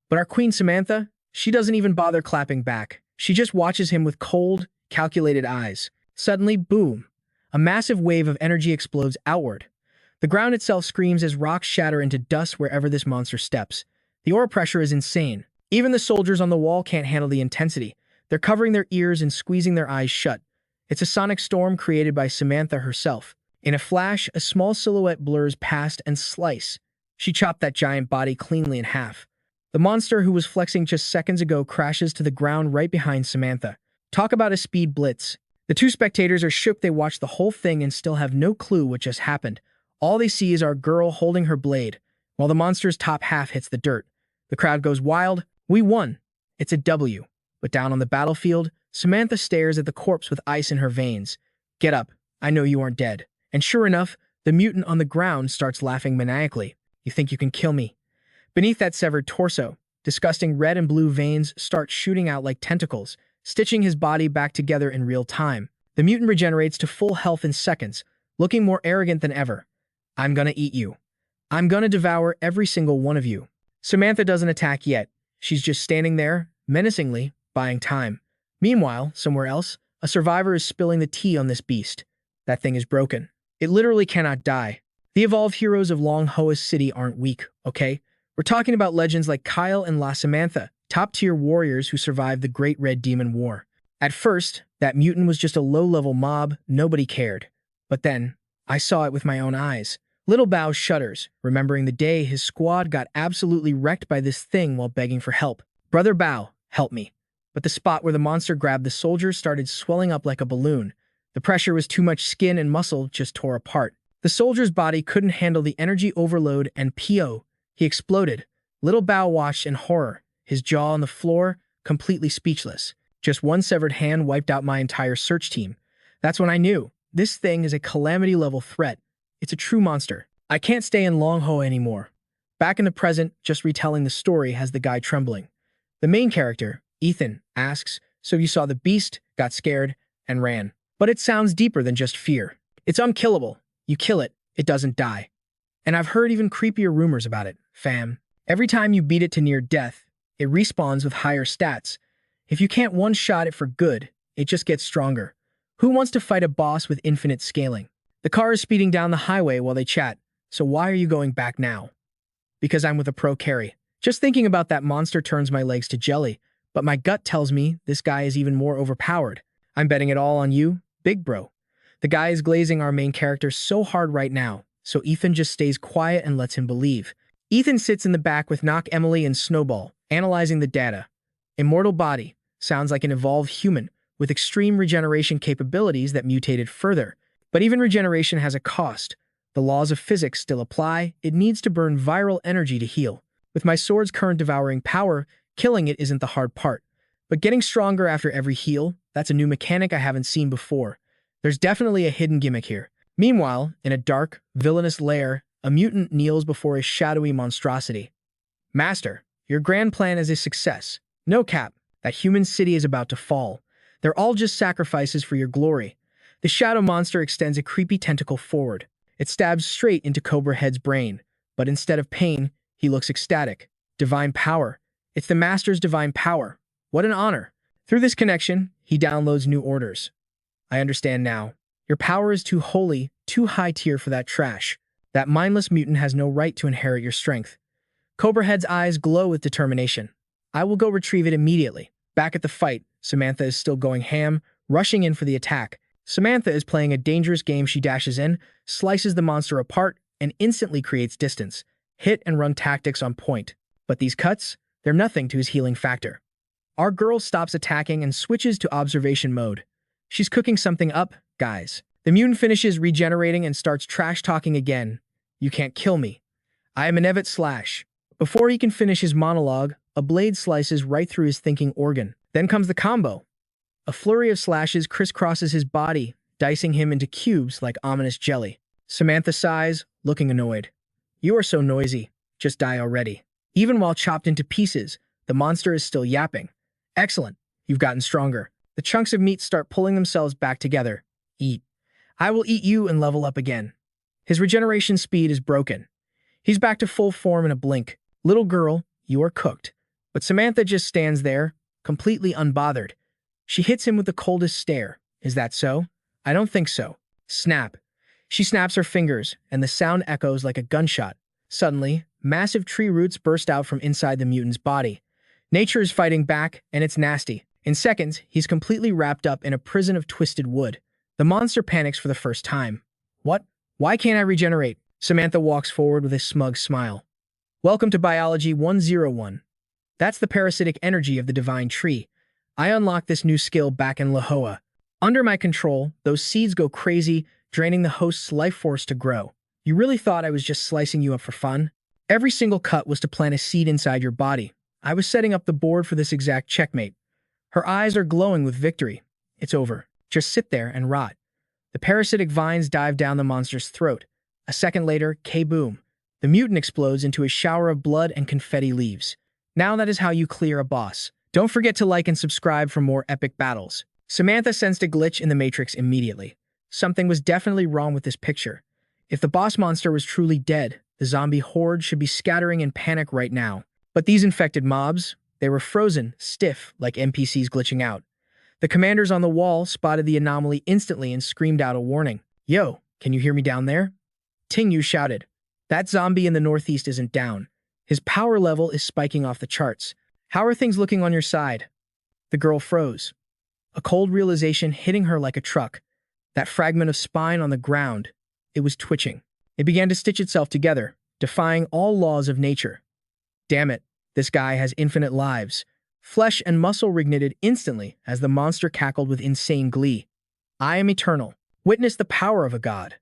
But our queen Samantha, she doesn't even bother clapping back. She just watches him with cold, calculated eyes. Suddenly, boom, a massive wave of energy explodes outward. The ground itself screams as rocks shatter into dust wherever this monster steps. The aura pressure is insane. Even the soldiers on the wall can't handle the intensity. They're covering their ears and squeezing their eyes shut. It's a sonic storm created by Samantha herself. In a flash, a small silhouette blurs past and slice. She chopped that giant body cleanly in half. The monster who was flexing just seconds ago crashes to the ground right behind Samantha. Talk about a speed blitz. The two spectators are shook. They watch the whole thing and still have no clue what just happened. All they see is our girl holding her blade, while the monster's top half hits the dirt. The crowd goes wild. We won. It's a W. But down on the battlefield, Samantha stares at the corpse with ice in her veins. Get up. I know you aren't dead. And sure enough, the mutant on the ground starts laughing maniacally. You think you can kill me? Beneath that severed torso, disgusting red and blue veins start shooting out like tentacles, stitching his body back together in real time. The mutant regenerates to full health in seconds, looking more arrogant than ever. I'm gonna eat you. I'm gonna devour every single one of you. Samantha doesn't attack yet. She's just standing there, menacingly, buying time. Meanwhile, somewhere else, a survivor is spilling the tea on this beast. That thing is broken. It literally cannot die. The evolved heroes of Long Hoa's city aren't weak, okay? We're talking about legends like Kyle and La Samantha, top-tier warriors who survived the Great Red Demon War. At first, that mutant was just a low-level mob, nobody cared. But then, I saw it with my own eyes. Little Bao shudders, remembering the day his squad got absolutely wrecked by this thing while begging for help. Brother Bao, help me. But the spot where the monster grabbed the soldier started swelling up like a balloon. The pressure was too much. Skin and muscle just tore apart. The soldier's body couldn't handle the energy overload and P.O. He exploded. Little Bao watched in horror, his jaw on the floor, completely speechless. Just one severed hand wiped out my entire search team. That's when I knew. This thing is a calamity-level threat. It's a true monster. I can't stay in Long Ho anymore. Back in the present, just retelling the story has the guy trembling. The main character, Ethan, asks, so you saw the beast, got scared, and ran. But it sounds deeper than just fear. It's unkillable. You kill it, it doesn't die. And I've heard even creepier rumors about it, fam. Every time you beat it to near death, it respawns with higher stats. If you can't one-shot it for good, it just gets stronger. Who wants to fight a boss with infinite scaling? The car is speeding down the highway while they chat, so why are you going back now? Because I'm with a pro carry. Just thinking about that monster turns my legs to jelly, but my gut tells me this guy is even more overpowered. I'm betting it all on you, big bro. The guy is glazing our main character so hard right now, so Ethan just stays quiet and lets him believe. Ethan sits in the back with Knock, Emily, and Snowball, analyzing the data. Immortal body, sounds like an evolved human, with extreme regeneration capabilities that mutated further. But even regeneration has a cost. The laws of physics still apply. It needs to burn viral energy to heal. With my sword's current devouring power, killing it isn't the hard part. But getting stronger after every heal, that's a new mechanic I haven't seen before. There's definitely a hidden gimmick here. Meanwhile, in a dark, villainous lair, a mutant kneels before a shadowy monstrosity. Master, your grand plan is a success. No cap, that human city is about to fall. They're all just sacrifices for your glory. The shadow monster extends a creepy tentacle forward. It stabs straight into Cobra Head's brain, but instead of pain, he looks ecstatic. Divine power. It's the Master's divine power. What an honor. Through this connection, he downloads new orders. I understand now. Your power is too holy, too high tier for that trash. That mindless mutant has no right to inherit your strength. Cobra Head's eyes glow with determination. I will go retrieve it immediately. Back at the fight, Samantha is still going ham, rushing in for the attack. Samantha is playing a dangerous game. She dashes in, slices the monster apart, and instantly creates distance. Hit and run tactics on point. But these cuts, they're nothing to his healing factor. Our girl stops attacking and switches to observation mode. She's cooking something up, guys. The mutant finishes regenerating and starts trash-talking again. You can't kill me. I am an Evet slash. Before he can finish his monologue, a blade slices right through his thinking organ. Then comes the combo. A flurry of slashes crisscrosses his body, dicing him into cubes like ominous jelly. Samantha sighs, looking annoyed. You are so noisy. Just die already. Even while chopped into pieces, the monster is still yapping. Excellent. You've gotten stronger. The chunks of meat start pulling themselves back together. Eat. I will eat you and level up again. His regeneration speed is broken. He's back to full form in a blink. Little girl, you are cooked. But Samantha just stands there, completely unbothered. She hits him with the coldest stare. Is that so? I don't think so. Snap. She snaps her fingers, and the sound echoes like a gunshot. Suddenly, massive tree roots burst out from inside the mutant's body. Nature is fighting back, and it's nasty. In seconds, he's completely wrapped up in a prison of twisted wood. The monster panics for the first time. What? Why can't I regenerate? Samantha walks forward with a smug smile. Welcome to Biology 101. That's the parasitic energy of the divine tree. I unlocked this new skill back in Lahoa. Under my control, those seeds go crazy, draining the host's life force to grow. You really thought I was just slicing you up for fun? Every single cut was to plant a seed inside your body. I was setting up the board for this exact checkmate. Her eyes are glowing with victory. It's over. Just sit there and rot. The parasitic vines dive down the monster's throat. A second later, K-boom. The mutant explodes into a shower of blood and confetti leaves. Now that is how you clear a boss. Don't forget to like and subscribe for more epic battles. Samantha sensed a glitch in the Matrix immediately. Something was definitely wrong with this picture. If the boss monster was truly dead, the zombie horde should be scattering in panic right now. But these infected mobs, they were frozen, stiff, like NPCs glitching out. The commanders on the wall spotted the anomaly instantly and screamed out a warning. Yo, can you hear me down there? Ting Yu shouted. That zombie in the northeast isn't down. His power level is spiking off the charts. How are things looking on your side? The girl froze. A cold realization hitting her like a truck. That fragment of spine on the ground, it was twitching. It began to stitch itself together, defying all laws of nature. Damn it, this guy has infinite lives. Flesh and muscle reignited instantly as the monster cackled with insane glee. I am eternal. Witness the power of a god.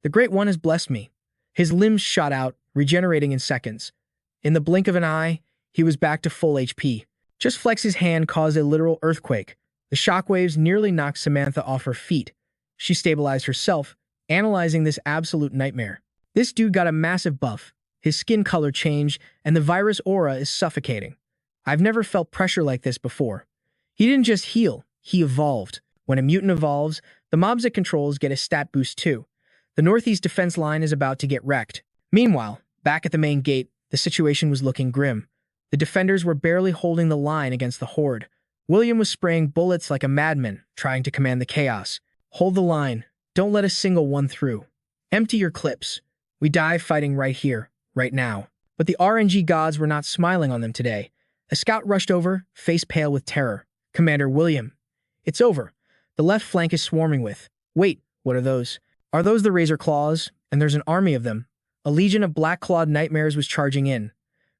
The Great One has blessed me. His limbs shot out, regenerating in seconds. In the blink of an eye, he was back to full HP. Just flex his hand caused a literal earthquake. The shockwaves nearly knocked Samantha off her feet. She stabilized herself, analyzing this absolute nightmare. This dude got a massive buff. His skin color changed, and the virus aura is suffocating. I've never felt pressure like this before. He didn't just heal, he evolved. When a mutant evolves, the mobs it controls get a stat boost too. The northeast defense line is about to get wrecked. Meanwhile, back at the main gate, the situation was looking grim. The defenders were barely holding the line against the horde. William was spraying bullets like a madman, trying to command the chaos. Hold the line. Don't let a single one through. Empty your clips. We die fighting right here, right now. But the RNG gods were not smiling on them today. A scout rushed over, face pale with terror. Commander William. It's over. The left flank is swarming with. Wait, what are those? Are those the Razor Claws? And there's an army of them. A legion of black-clawed nightmares was charging in.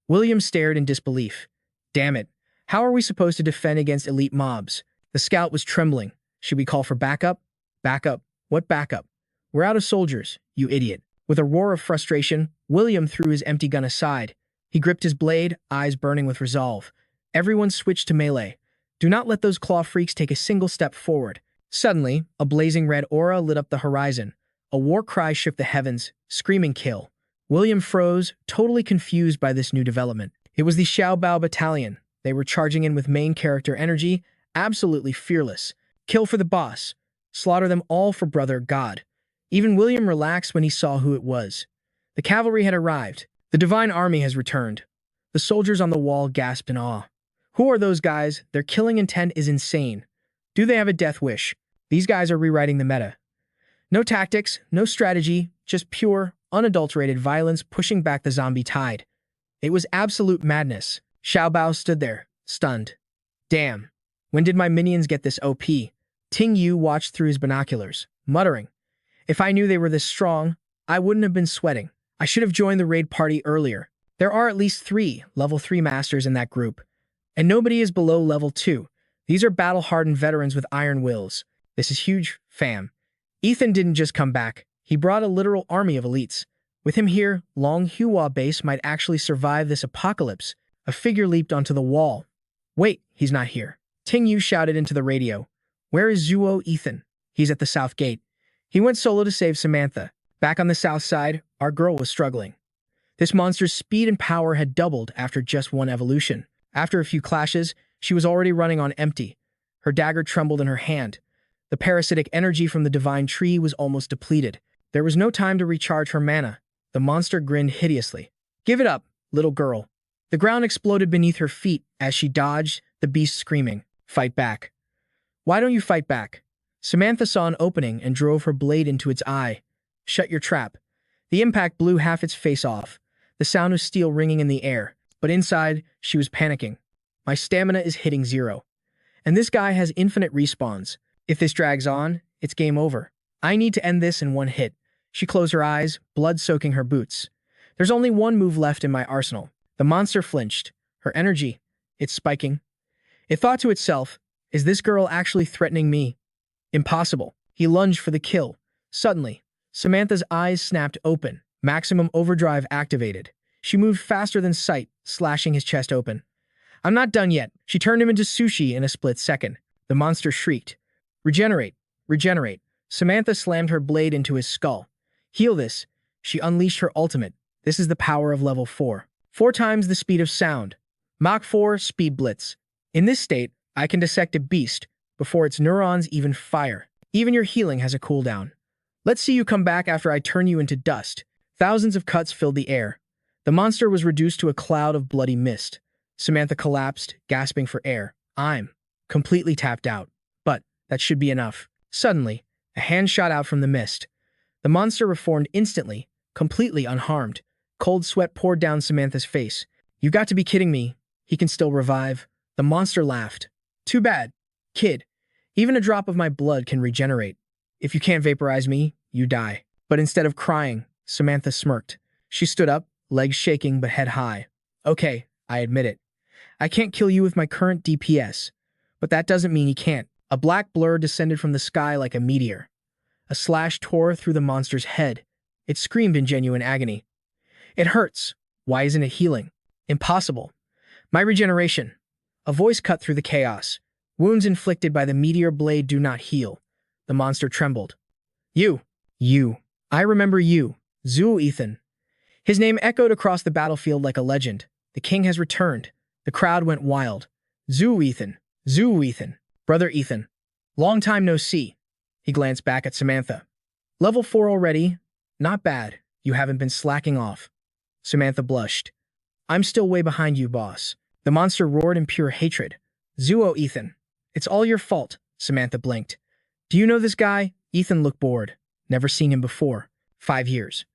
William stared in disbelief. Damn it. How are we supposed to defend against elite mobs? The scout was trembling. Should we call for backup? Backup? What backup? We're out of soldiers, you idiot. With a roar of frustration, William threw his empty gun aside. He gripped his blade, eyes burning with resolve. Everyone switched to melee. Do not let those claw freaks take a single step forward. Suddenly, a blazing red aura lit up the horizon. A war cry shook the heavens, screaming kill. William froze, totally confused by this new development. It was the Xiao Bao battalion. They were charging in with main character energy, absolutely fearless. Kill for the boss. Slaughter them all for Brother God. Even William relaxed when he saw who it was. The cavalry had arrived. The divine army has returned. The soldiers on the wall gasped in awe. Who are those guys? Their killing intent is insane. Do they have a death wish? These guys are rewriting the meta. No tactics, no strategy, just pure, unadulterated violence pushing back the zombie tide. It was absolute madness. Xiao Bao stood there, stunned. Damn. When did my minions get this OP? Ting Yu watched through his binoculars, muttering, if I knew they were this strong, I wouldn't have been sweating. I should have joined the raid party earlier. There are at least 3 level 3 masters in that group, and nobody is below level 2. These are battle-hardened veterans with iron wills. This is huge, fam. Ethan didn't just come back. He brought a literal army of elites. With him here, Long Hua base might actually survive this apocalypse. A figure leaped onto the wall. Wait, he's not here. Ting Yu shouted into the radio. Where is Zuo Ethan? He's at the south gate. He went solo to save Samantha. Back on the south side, our girl was struggling. This monster's speed and power had doubled after just one evolution. After a few clashes, she was already running on empty. Her dagger trembled in her hand. The parasitic energy from the divine tree was almost depleted. There was no time to recharge her mana. The monster grinned hideously. Give it up, little girl. The ground exploded beneath her feet as she dodged, the beast screaming, fight back. Why don't you fight back? Samantha saw an opening and drove her blade into its eye. Shut your trap. The impact blew half its face off. The sound of steel ringing in the air, but inside, she was panicking. My stamina is hitting 0. And this guy has infinite respawns. If this drags on, it's game over. I need to end this in one hit. She closed her eyes, blood soaking her boots. There's only one move left in my arsenal. The monster flinched. Her energy, it's spiking. It thought to itself, is this girl actually threatening me? Impossible. He lunged for the kill. Suddenly, Samantha's eyes snapped open. Maximum overdrive activated. She moved faster than sight, slashing his chest open. I'm not done yet. She turned him into sushi in a split second. The monster shrieked. Regenerate. Regenerate. Samantha slammed her blade into his skull. Heal this. She unleashed her ultimate. This is the power of level 4. 4 times the speed of sound. Mach 4 speed blitz. In this state, I can dissect a beast before its neurons even fire. Even your healing has a cooldown. Let's see you come back after I turn you into dust. Thousands of cuts filled the air. The monster was reduced to a cloud of bloody mist. Samantha collapsed, gasping for air. I'm completely tapped out. But that should be enough. Suddenly, a hand shot out from the mist. The monster reformed instantly, completely unharmed. Cold sweat poured down Samantha's face. You got to be kidding me. He can still revive. The monster laughed. Too bad. Kid, even a drop of my blood can regenerate. If you can't vaporize me, you die. But instead of crying, Samantha smirked. She stood up, legs shaking but head high. Okay, I admit it. I can't kill you with my current DPS. But that doesn't mean he can't. A black blur descended from the sky like a meteor. A slash tore through the monster's head. It screamed in genuine agony. It hurts. Why isn't it healing? Impossible. My regeneration. A voice cut through the chaos. Wounds inflicted by the meteor blade do not heal. The monster trembled. You. I remember you. Zuo Ethan. His name echoed across the battlefield like a legend. The king has returned. The crowd went wild. Zuo Ethan. Zuo Ethan. Brother Ethan. Long time no see. He glanced back at Samantha. Level 4 already? Not bad. You haven't been slacking off. Samantha blushed. I'm still way behind you, boss. The monster roared in pure hatred. Zuo Ethan. It's all your fault. Samantha blinked. Do you know this guy? Ethan looked bored. Never seen him before. 5 years.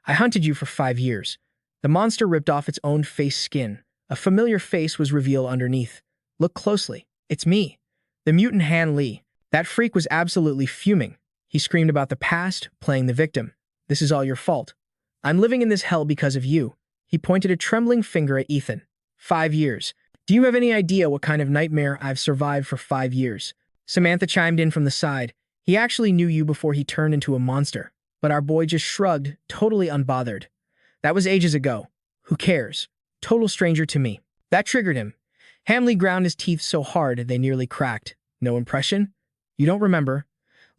I hunted you for 5 years. The monster ripped off its own face skin. A familiar face was revealed underneath. Look closely. It's me. The mutant Han Li. That freak was absolutely fuming. He screamed about the past, playing the victim. This is all your fault. I'm living in this hell because of you. He pointed a trembling finger at Ethan. 5 years. Do you have any idea what kind of nightmare I've survived for 5 years? Samantha chimed in from the side. He actually knew you before he turned into a monster. But our boy just shrugged, totally unbothered. That was ages ago. Who cares? Total stranger to me. That triggered him. Hamley ground his teeth so hard they nearly cracked. No impression? You don't remember?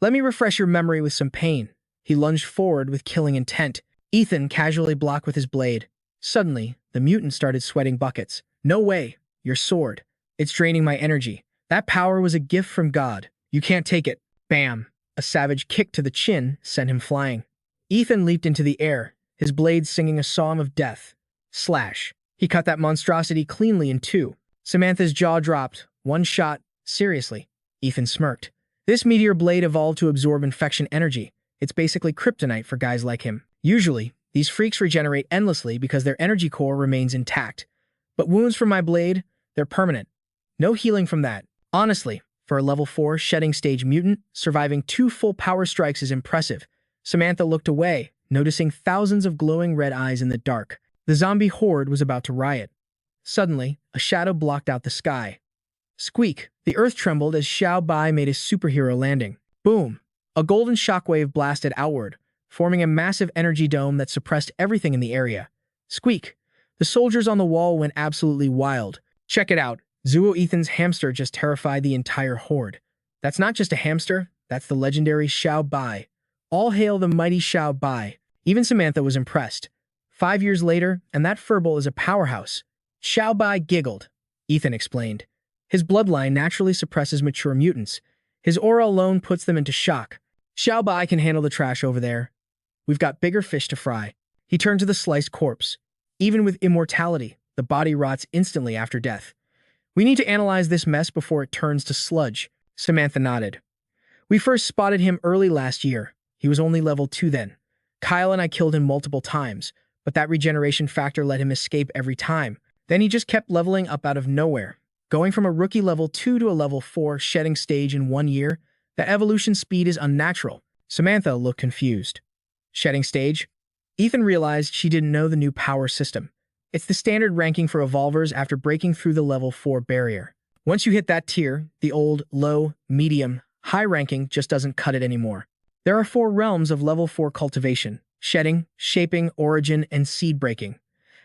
Let me refresh your memory with some pain. He lunged forward with killing intent. Ethan casually blocked with his blade. Suddenly, the mutant started sweating buckets. No way. Your sword. It's draining my energy. That power was a gift from God. You can't take it. Bam. A savage kick to the chin sent him flying. Ethan leaped into the air, his blade singing a song of death. Slash. He cut that monstrosity cleanly in 2. Samantha's jaw dropped. One shot. Seriously. Ethan smirked. This meteor blade evolved to absorb infection energy. It's basically kryptonite for guys like him. Usually, these freaks regenerate endlessly because their energy core remains intact. But wounds from my blade, they're permanent. No healing from that. Honestly, for a level 4 shedding stage mutant, surviving 2 full power strikes is impressive. Samantha looked away, noticing thousands of glowing red eyes in the dark. The zombie horde was about to riot. Suddenly, a shadow blocked out the sky. Squeak! The earth trembled as Xiao Bai made his superhero landing. Boom! A golden shockwave blasted outward, forming a massive energy dome that suppressed everything in the area. Squeak! The soldiers on the wall went absolutely wild. Check it out. Zuo Ethan's hamster just terrified the entire horde. That's not just a hamster, that's the legendary Xiao Bai. All hail the mighty Xiao Bai. Even Samantha was impressed. 5 years later, and that furball is a powerhouse. Xiao Bai giggled. Ethan explained. His bloodline naturally suppresses mature mutants. His aura alone puts them into shock. Xiao Bai can handle the trash over there. We've got bigger fish to fry. He turned to the sliced corpse. Even with immortality, the body rots instantly after death. We need to analyze this mess before it turns to sludge. Samantha nodded. We first spotted him early last year. He was only level 2 then. Kyle and I killed him multiple times, but that regeneration factor let him escape every time. Then he just kept leveling up out of nowhere. Going from a rookie level 2 to a level 4 shedding stage in 1 year, that evolution speed is unnatural. Samantha looked confused. Shedding stage? Ethan realized she didn't know the new power system. It's the standard ranking for evolvers after breaking through the level 4 barrier. Once you hit that tier, the old, low, medium, high ranking just doesn't cut it anymore. There are 4 realms of level 4 cultivation: shedding, shaping, origin, and seed breaking.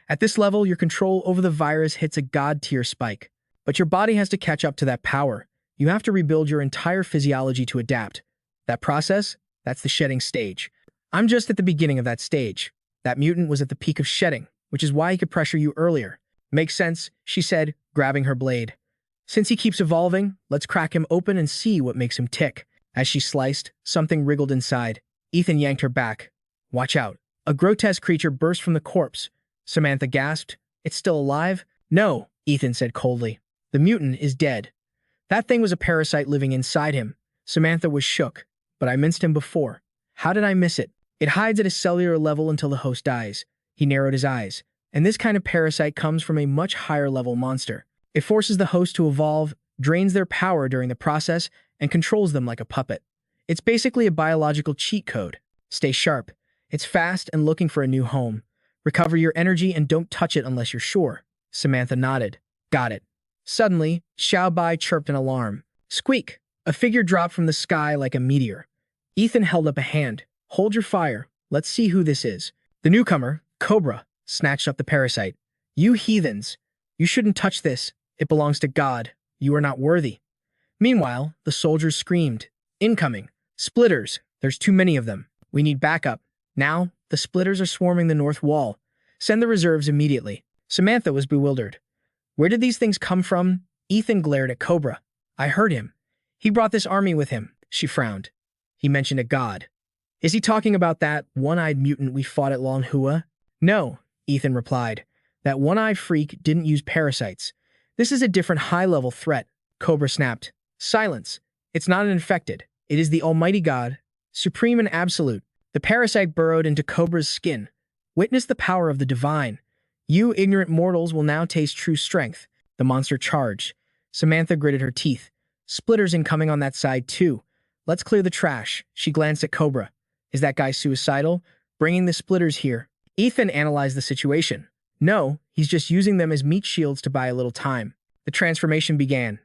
At this level, your control over the virus hits a god tier spike. But your body has to catch up to that power. You have to rebuild your entire physiology to adapt. That process, that's the shedding stage. I'm just at the beginning of that stage. That mutant was at the peak of shedding, which is why he could pressure you earlier. Makes sense, she said, grabbing her blade. Since he keeps evolving, let's crack him open and see what makes him tick. As she sliced, something wriggled inside. Ethan yanked her back. Watch out. A grotesque creature burst from the corpse. Samantha gasped. It's still alive? No, Ethan said coldly. The mutant is dead. That thing was a parasite living inside him. Samantha was shook. But I minced him before. How did I miss it? It hides at a cellular level until the host dies. He narrowed his eyes. And this kind of parasite comes from a much higher level monster. It forces the host to evolve, drains their power during the process, and controls them like a puppet. It's basically a biological cheat code. Stay sharp. It's fast and looking for a new home. Recover your energy and don't touch it unless you're sure. Samantha nodded. Got it. Suddenly, Xiao Bai chirped an alarm. Squeak! A figure dropped from the sky like a meteor. Ethan held up a hand. Hold your fire. Let's see who this is. The newcomer, Cobra, snatched up the parasite. You heathens! You shouldn't touch this. It belongs to God. You are not worthy. Meanwhile, the soldiers screamed. Incoming! Splitters! There's too many of them. We need backup. Now, the splitters are swarming the north wall. Send the reserves immediately. Samantha was bewildered. Where did these things come from? Ethan glared at Cobra. I heard him. He brought this army with him. She frowned. He mentioned a god. Is he talking about that one-eyed mutant we fought at Longhua? No, Ethan replied. That one-eyed freak didn't use parasites. This is a different high-level threat. Cobra snapped. Silence. It's not an infected. It is the Almighty God, supreme and absolute. The parasite burrowed into Cobra's skin. Witness the power of the divine. You ignorant mortals will now taste true strength. The monster charged. Samantha gritted her teeth. Splitters incoming on that side too. Let's clear the trash. She glanced at Cobra. Is that guy suicidal? Bringing the splitters here. Ethan analyzed the situation. No, he's just using them as meat shields to buy a little time. The transformation began.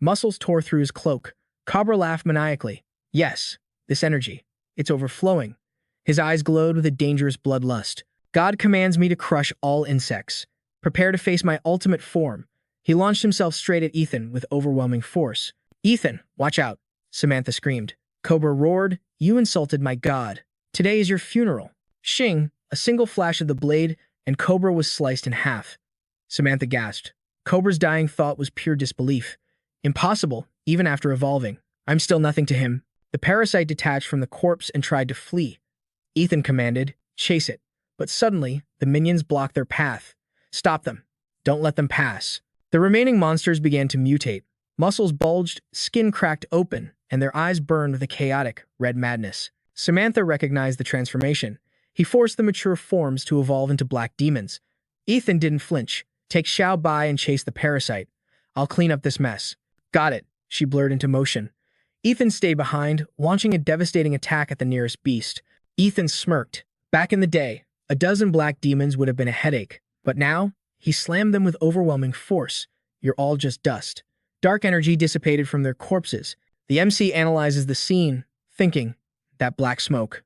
Muscles tore through his cloak. Cobra laughed maniacally. Yes, this energy. It's overflowing. His eyes glowed with a dangerous bloodlust. God commands me to crush all insects. Prepare to face my ultimate form. He launched himself straight at Ethan with overwhelming force. Ethan, watch out, Samantha screamed. Cobra roared, you insulted my god. Today is your funeral. Shing, a single flash of the blade, and Cobra was sliced in half. Samantha gasped. Cobra's dying thought was pure disbelief. Impossible, even after evolving. I'm still nothing to him. The parasite detached from the corpse and tried to flee. Ethan commanded, chase it. But suddenly, the minions blocked their path. Stop them. Don't let them pass. The remaining monsters began to mutate. Muscles bulged, skin cracked open, and their eyes burned with a chaotic, red madness. Samantha recognized the transformation. He forced the mature forms to evolve into black demons. Ethan didn't flinch. Take Xiao Bai and chase the parasite. I'll clean up this mess. Got it. She blurred into motion. Ethan stayed behind, launching a devastating attack at the nearest beast. Ethan smirked. Back in the day, a dozen black demons would have been a headache. But now, he slammed them with overwhelming force. You're all just dust. Dark energy dissipated from their corpses. The MC analyzes the scene, thinking, that black smoke.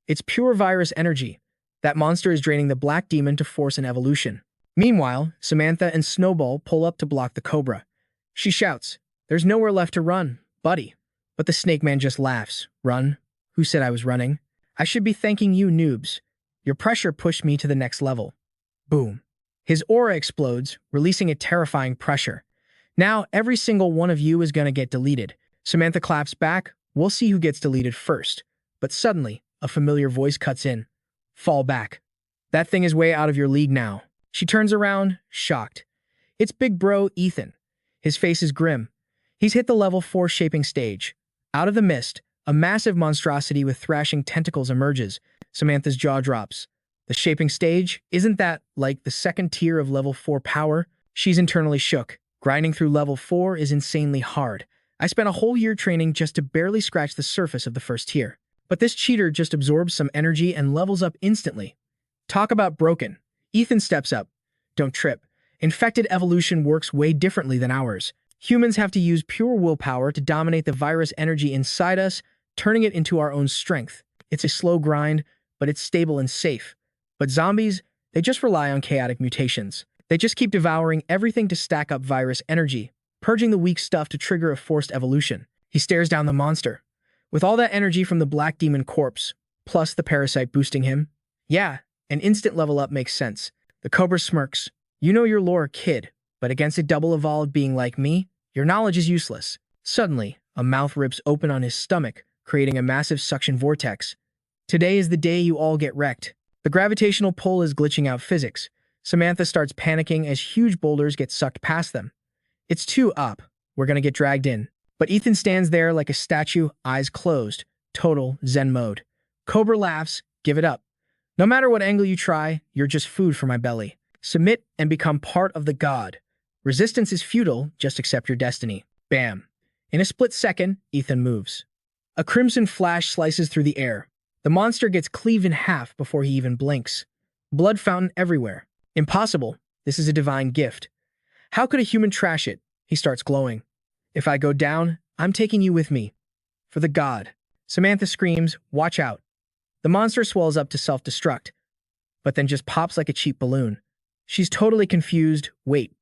It's pure virus energy. That monster is draining the black demon to force an evolution. Meanwhile, Samantha and Snowball pull up to block the cobra. She shouts, "There's nowhere left to run, buddy." But the snake man just laughs. Run? Who said I was running? I should be thanking you, noobs. Your pressure pushed me to the next level. Boom. His aura explodes, releasing a terrifying pressure. Now, every single one of you is gonna get deleted. Samantha claps back. We'll see who gets deleted first. But suddenly, a familiar voice cuts in. Fall back. That thing is way out of your league now. She turns around, shocked. It's big bro Ethan. His face is grim. He's hit the level 4 shaping stage. Out of the mist, a massive monstrosity with thrashing tentacles emerges. Samantha's jaw drops. The shaping stage? Isn't that, like, the second tier of level 4 power? She's internally shook. Grinding through level 4 is insanely hard. I spent a whole year training just to barely scratch the surface of the first tier. But this cheater just absorbs some energy and levels up instantly. Talk about broken. Ethan steps up. Don't trip. Infected evolution works way differently than ours. Humans have to use pure willpower to dominate the virus energy inside us, turning it into our own strength. It's a slow grind, but it's stable and safe. But zombies, they just rely on chaotic mutations. They just keep devouring everything to stack up virus energy, purging the weak stuff to trigger a forced evolution. He stares down the monster. With all that energy from the black demon corpse, plus the parasite boosting him, yeah, an instant level up makes sense. The cobra smirks. You know your lore, kid, but against a double evolved being like me, your knowledge is useless. Suddenly, a mouth rips open on his stomach, creating a massive suction vortex. Today is the day you all get wrecked. The gravitational pull is glitching out physics. Samantha starts panicking as huge boulders get sucked past them. It's too up. We're gonna get dragged in. But Ethan stands there like a statue, eyes closed. Total Zen mode. Cobra laughs. Give it up. No matter what angle you try, you're just food for my belly. Submit and become part of the god. Resistance is futile, just accept your destiny. Bam. In a split second, Ethan moves. A crimson flash slices through the air. The monster gets cleaved in half before he even blinks. Blood fountain everywhere. Impossible. This is a divine gift. How could a human trash it? He starts glowing. If I go down, I'm taking you with me. For the god. Samantha screams, watch out. The monster swells up to self-destruct, but then just pops like a cheap balloon. She's totally confused. Wait.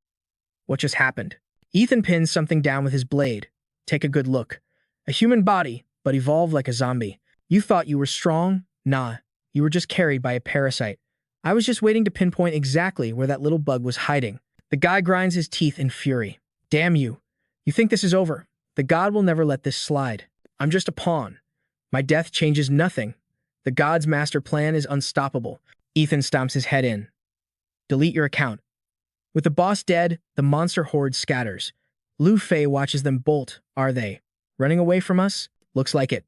What just happened? Ethan pins something down with his blade. Take a good look. A human body, but evolved like a zombie. You thought you were strong? Nah. You were just carried by a parasite. I was just waiting to pinpoint exactly where that little bug was hiding. The guy grinds his teeth in fury. Damn you. You think this is over? The god will never let this slide. I'm just a pawn. My death changes nothing. The god's master plan is unstoppable. Ethan stomps his head in. Delete your account. With the boss dead, the monster horde scatters. Lu Fei watches them bolt. Are they running away from us? Looks like it.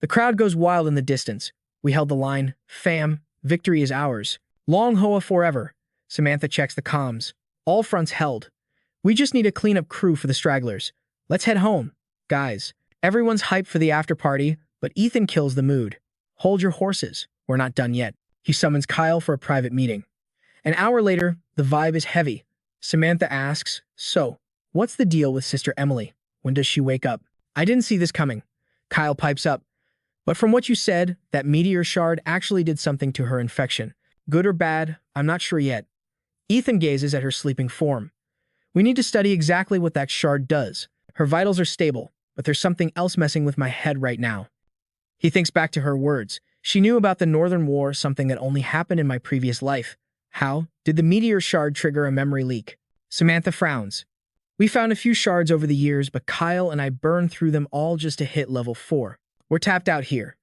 The crowd goes wild in the distance. We held the line. Fam, victory is ours. Long Hoa forever. Samantha checks the comms. All fronts held. We just need a cleanup crew for the stragglers. Let's head home. Guys, everyone's hyped for the after party, but Ethan kills the mood. Hold your horses. We're not done yet. He summons Kyle for a private meeting. An hour later, the vibe is heavy. Samantha asks, so, what's the deal with Sister Emily? When does she wake up? I didn't see this coming. Kyle pipes up. But from what you said, that meteor shard actually did something to her infection. Good or bad, I'm not sure yet. Ethan gazes at her sleeping form. We need to study exactly what that shard does. Her vitals are stable, but there's something else messing with my head right now. He thinks back to her words. She knew about the Northern War, something that only happened in my previous life. How? Did the meteor shard trigger a memory leak? Samantha frowns. We found a few shards over the years, but Kyle and I burned through them all just to hit level 4. We're tapped out here.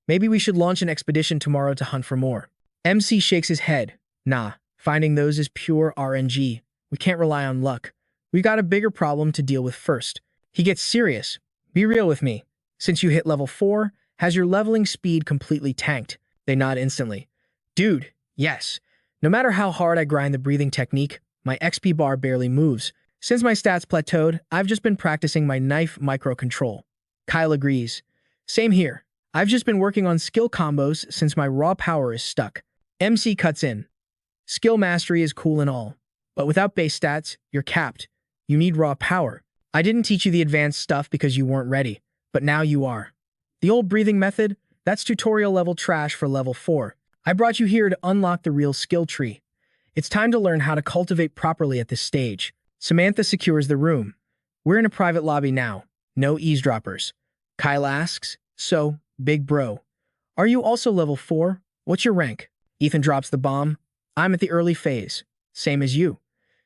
Maybe we should launch an expedition tomorrow to hunt for more. MC shakes his head. Nah, finding those is pure RNG. We can't rely on luck. We got a bigger problem to deal with first. He gets serious. Be real with me. Since you hit level 4, has your leveling speed completely tanked? They nod instantly. Dude, yes. No matter how hard I grind the breathing technique, my XP bar barely moves. Since my stats plateaued, I've just been practicing my knife micro-control. Kyle agrees. Same here. I've just been working on skill combos since my raw power is stuck. MC cuts in. Skill mastery is cool and all, but without base stats, you're capped. You need raw power. I didn't teach you the advanced stuff because you weren't ready, but now you are. The old breathing method, that's tutorial level trash for level 4. I brought you here to unlock the real skill tree. It's time to learn how to cultivate properly at this stage. Samantha secures the room. We're in a private lobby now. No eavesdroppers. Kyle asks, so, big bro, are you also level 4? What's your rank? Ethan drops the bomb. I'm at the early phase. Same as you.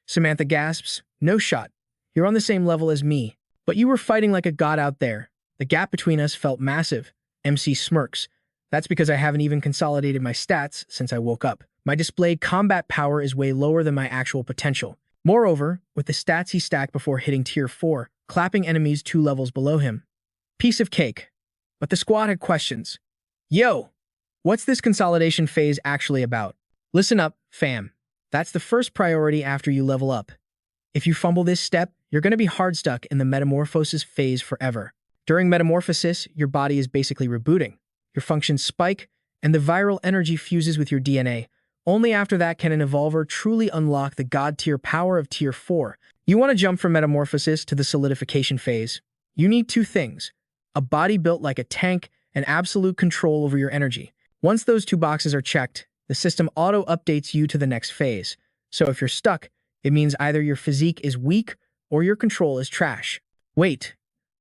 Samantha gasps, no shot. You're on the same level as me. But you were fighting like a god out there. The gap between us felt massive. MC smirks. That's because I haven't even consolidated my stats since I woke up. My displayed combat power is way lower than my actual potential. Moreover, with the stats he stacked before hitting tier 4, clapping enemies 2 levels below him. Piece of cake. But the squad had questions. Yo, what's this consolidation phase actually about? Listen up, fam. That's the first priority after you level up. If you fumble this step, you're going to be hard stuck in the metamorphosis phase forever. During metamorphosis, your body is basically rebooting. Your functions spike, and the viral energy fuses with your DNA. Only after that can an evolver truly unlock the god-tier power of tier 4. You want to jump from metamorphosis to the solidification phase. You need 2 things. A body built like a tank and absolute control over your energy. Once those 2 boxes are checked, the system auto-updates you to the next phase. So if you're stuck, it means either your physique is weak or your control is trash. Wait,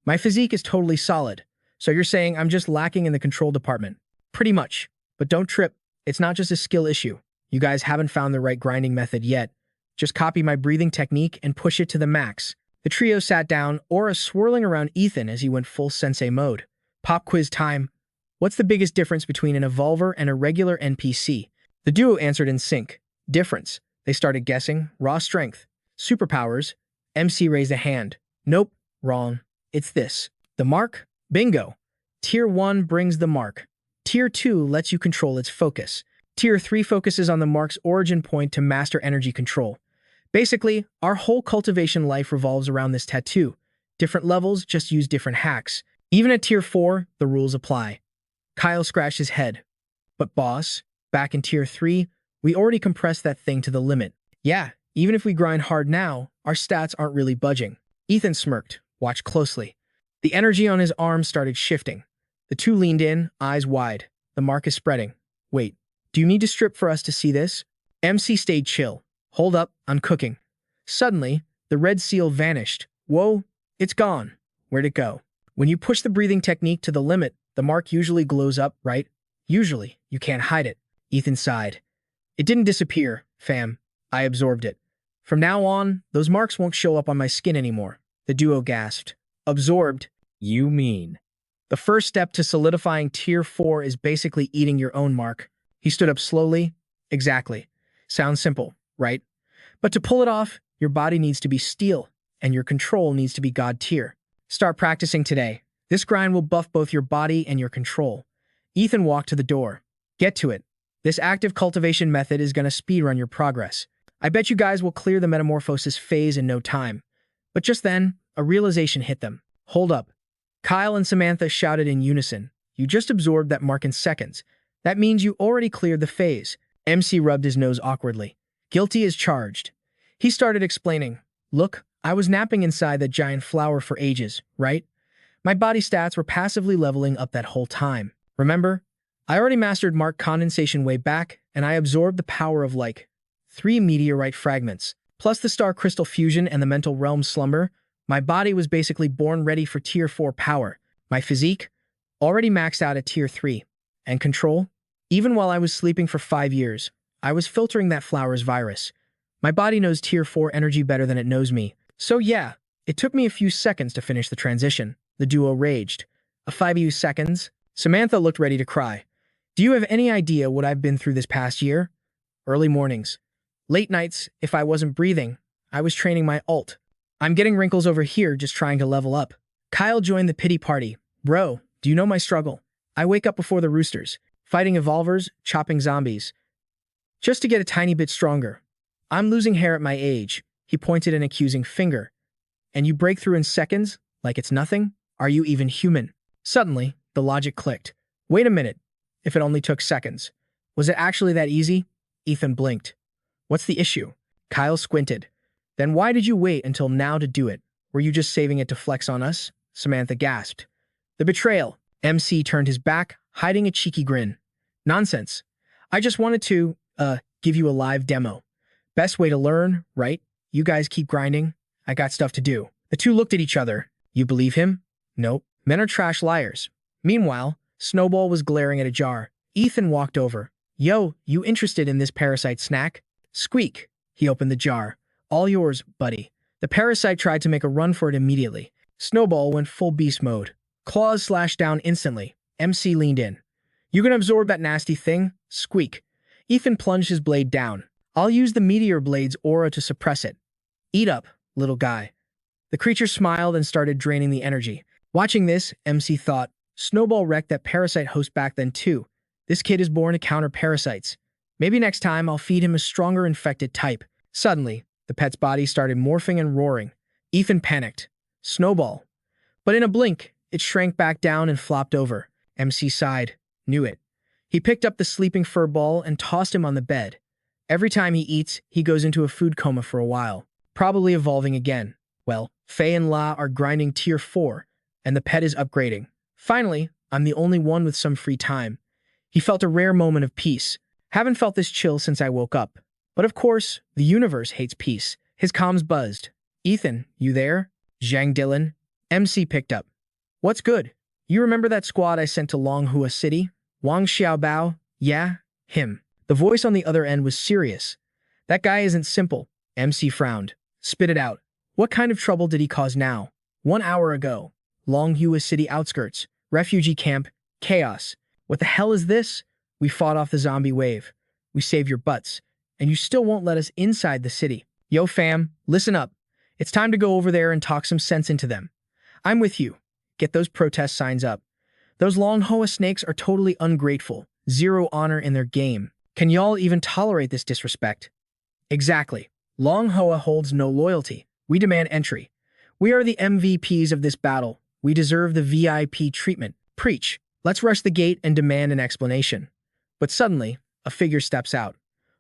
my physique is totally solid. So you're saying I'm just lacking in the control department? Pretty much. But don't trip, it's not just a skill issue. You guys haven't found the right grinding method yet. Just copy my breathing technique and push it to the max. The trio sat down, aura swirling around Ethan as he went full sensei mode. Pop quiz time. What's the biggest difference between an evolver and a regular NPC? The duo answered in sync. Difference. They started guessing. Raw strength. Superpowers. MC raised a hand. Nope. Wrong. It's this. The mark? Bingo. Tier 1 brings the mark. Tier 2 lets you control its focus. Tier 3 focuses on the mark's origin point to master energy control. Basically, our whole cultivation life revolves around this tattoo. Different levels just use different hacks. Even at Tier 4, the rules apply. Kyle scratched his head. But boss, back in Tier 3, we already compressed that thing to the limit. Yeah, even if we grind hard now, our stats aren't really budging. Ethan smirked. Watch closely. The energy on his arm started shifting. The 2 leaned in, eyes wide. The mark is spreading. Wait, do you need to strip for us to see this? MC stayed chill. Hold up, I'm cooking. Suddenly, the red seal vanished. Whoa, it's gone. Where'd it go? When you push the breathing technique to the limit, the mark usually glows up, right? Usually, you can't hide it. Ethan sighed. It didn't disappear, fam. I absorbed it. From now on, those marks won't show up on my skin anymore. The duo gasped. Absorbed? You mean? The first step to solidifying Tier 4 is basically eating your own mark. He stood up slowly. Exactly. Sounds simple, right? But to pull it off, your body needs to be steel, and your control needs to be god tier. Start practicing today. This grind will buff both your body and your control. Ethan walked to the door. Get to it. This active cultivation method is going to speedrun your progress. I bet you guys will clear the metamorphosis phase in no time. But just then, a realization hit them. Hold up. Kyle and Samantha shouted in unison. You just absorbed that mark in seconds. That means you already cleared the phase. MC rubbed his nose awkwardly. Guilty as charged. He started explaining. Look, I was napping inside that giant flower for ages, right? My body stats were passively leveling up that whole time. Remember? I already mastered mark condensation way back, and I absorbed the power of like 3 meteorite fragments. Plus the star crystal fusion and the mental realm slumber, my body was basically born ready for Tier 4 power. My physique? Already maxed out at Tier 3. And control? Even while I was sleeping for 5 years, I was filtering that flower's virus. My body knows Tier 4 energy better than it knows me. So yeah, it took me a few seconds to finish the transition. The duo raged. A 5 seconds? Samantha looked ready to cry. Do you have any idea what I've been through this past year? Early mornings. Late nights, if I wasn't breathing, I was training my ult. I'm getting wrinkles over here just trying to level up. Kyle joined the pity party. Bro, do you know my struggle? I wake up before the roosters, fighting evolvers, chopping zombies. Just to get a tiny bit stronger. I'm losing hair at my age. He pointed an accusing finger. And you break through in seconds? Like it's nothing? Are you even human? Suddenly, the logic clicked. Wait a minute. If it only took seconds. Was it actually that easy? Ethan blinked. What's the issue? Kyle squinted. Then why did you wait until now to do it? Were you just saving it to flex on us? Samantha gasped. The betrayal. MC turned his back, hiding a cheeky grin. Nonsense. I just wanted to, give you a live demo. Best way to learn, right? You guys keep grinding. I got stuff to do. The two looked at each other. You believe him? Nope. Men are trash liars. Meanwhile, Snowball was glaring at a jar. Ethan walked over. Yo, you interested in this parasite snack? Squeak. He opened the jar. All yours, buddy. The parasite tried to make a run for it immediately. Snowball went full beast mode. Claws slashed down instantly. MC leaned in. You gonna absorb that nasty thing? Squeak. Ethan plunged his blade down. I'll use the meteor blade's aura to suppress it. Eat up, little guy. The creature smiled and started draining the energy. Watching this, MC thought, Snowball wrecked that parasite host back then too. This kid is born to counter parasites. Maybe next time I'll feed him a stronger infected type. Suddenly, the pet's body started morphing and roaring. Ethan panicked. Snowball. But in a blink, it shrank back down and flopped over. MC sighed. Knew it. He picked up the sleeping fur ball and tossed him on the bed. Every time he eats, he goes into a food coma for a while, probably evolving again. Well, Faye and La are grinding tier 4, and the pet is upgrading. Finally, I'm the only one with some free time. He felt a rare moment of peace. Haven't felt this chill since I woke up. But of course, the universe hates peace. His comms buzzed. Ethan, you there? Zhang Dylan. MC picked up. What's good? You remember that squad I sent to Longhua City? Wang Xiaobao? Yeah, him. The voice on the other end was serious. That guy isn't simple. MC frowned. Spit it out. What kind of trouble did he cause now? 1 hour ago. Longhua City outskirts. Refugee camp. Chaos. What the hell is this? We fought off the zombie wave. We saved your butts. And you still won't let us inside the city. Yo fam, listen up. It's time to go over there and talk some sense into them. I'm with you. Get those protest signs up. Those Longhua snakes are totally ungrateful. Zero honor in their game. Can y'all even tolerate this disrespect? Exactly. Longhua holds no loyalty. We demand entry. We are the MVPs of this battle. We deserve the VIP treatment. Preach. Let's rush the gate and demand an explanation. But suddenly, a figure steps out.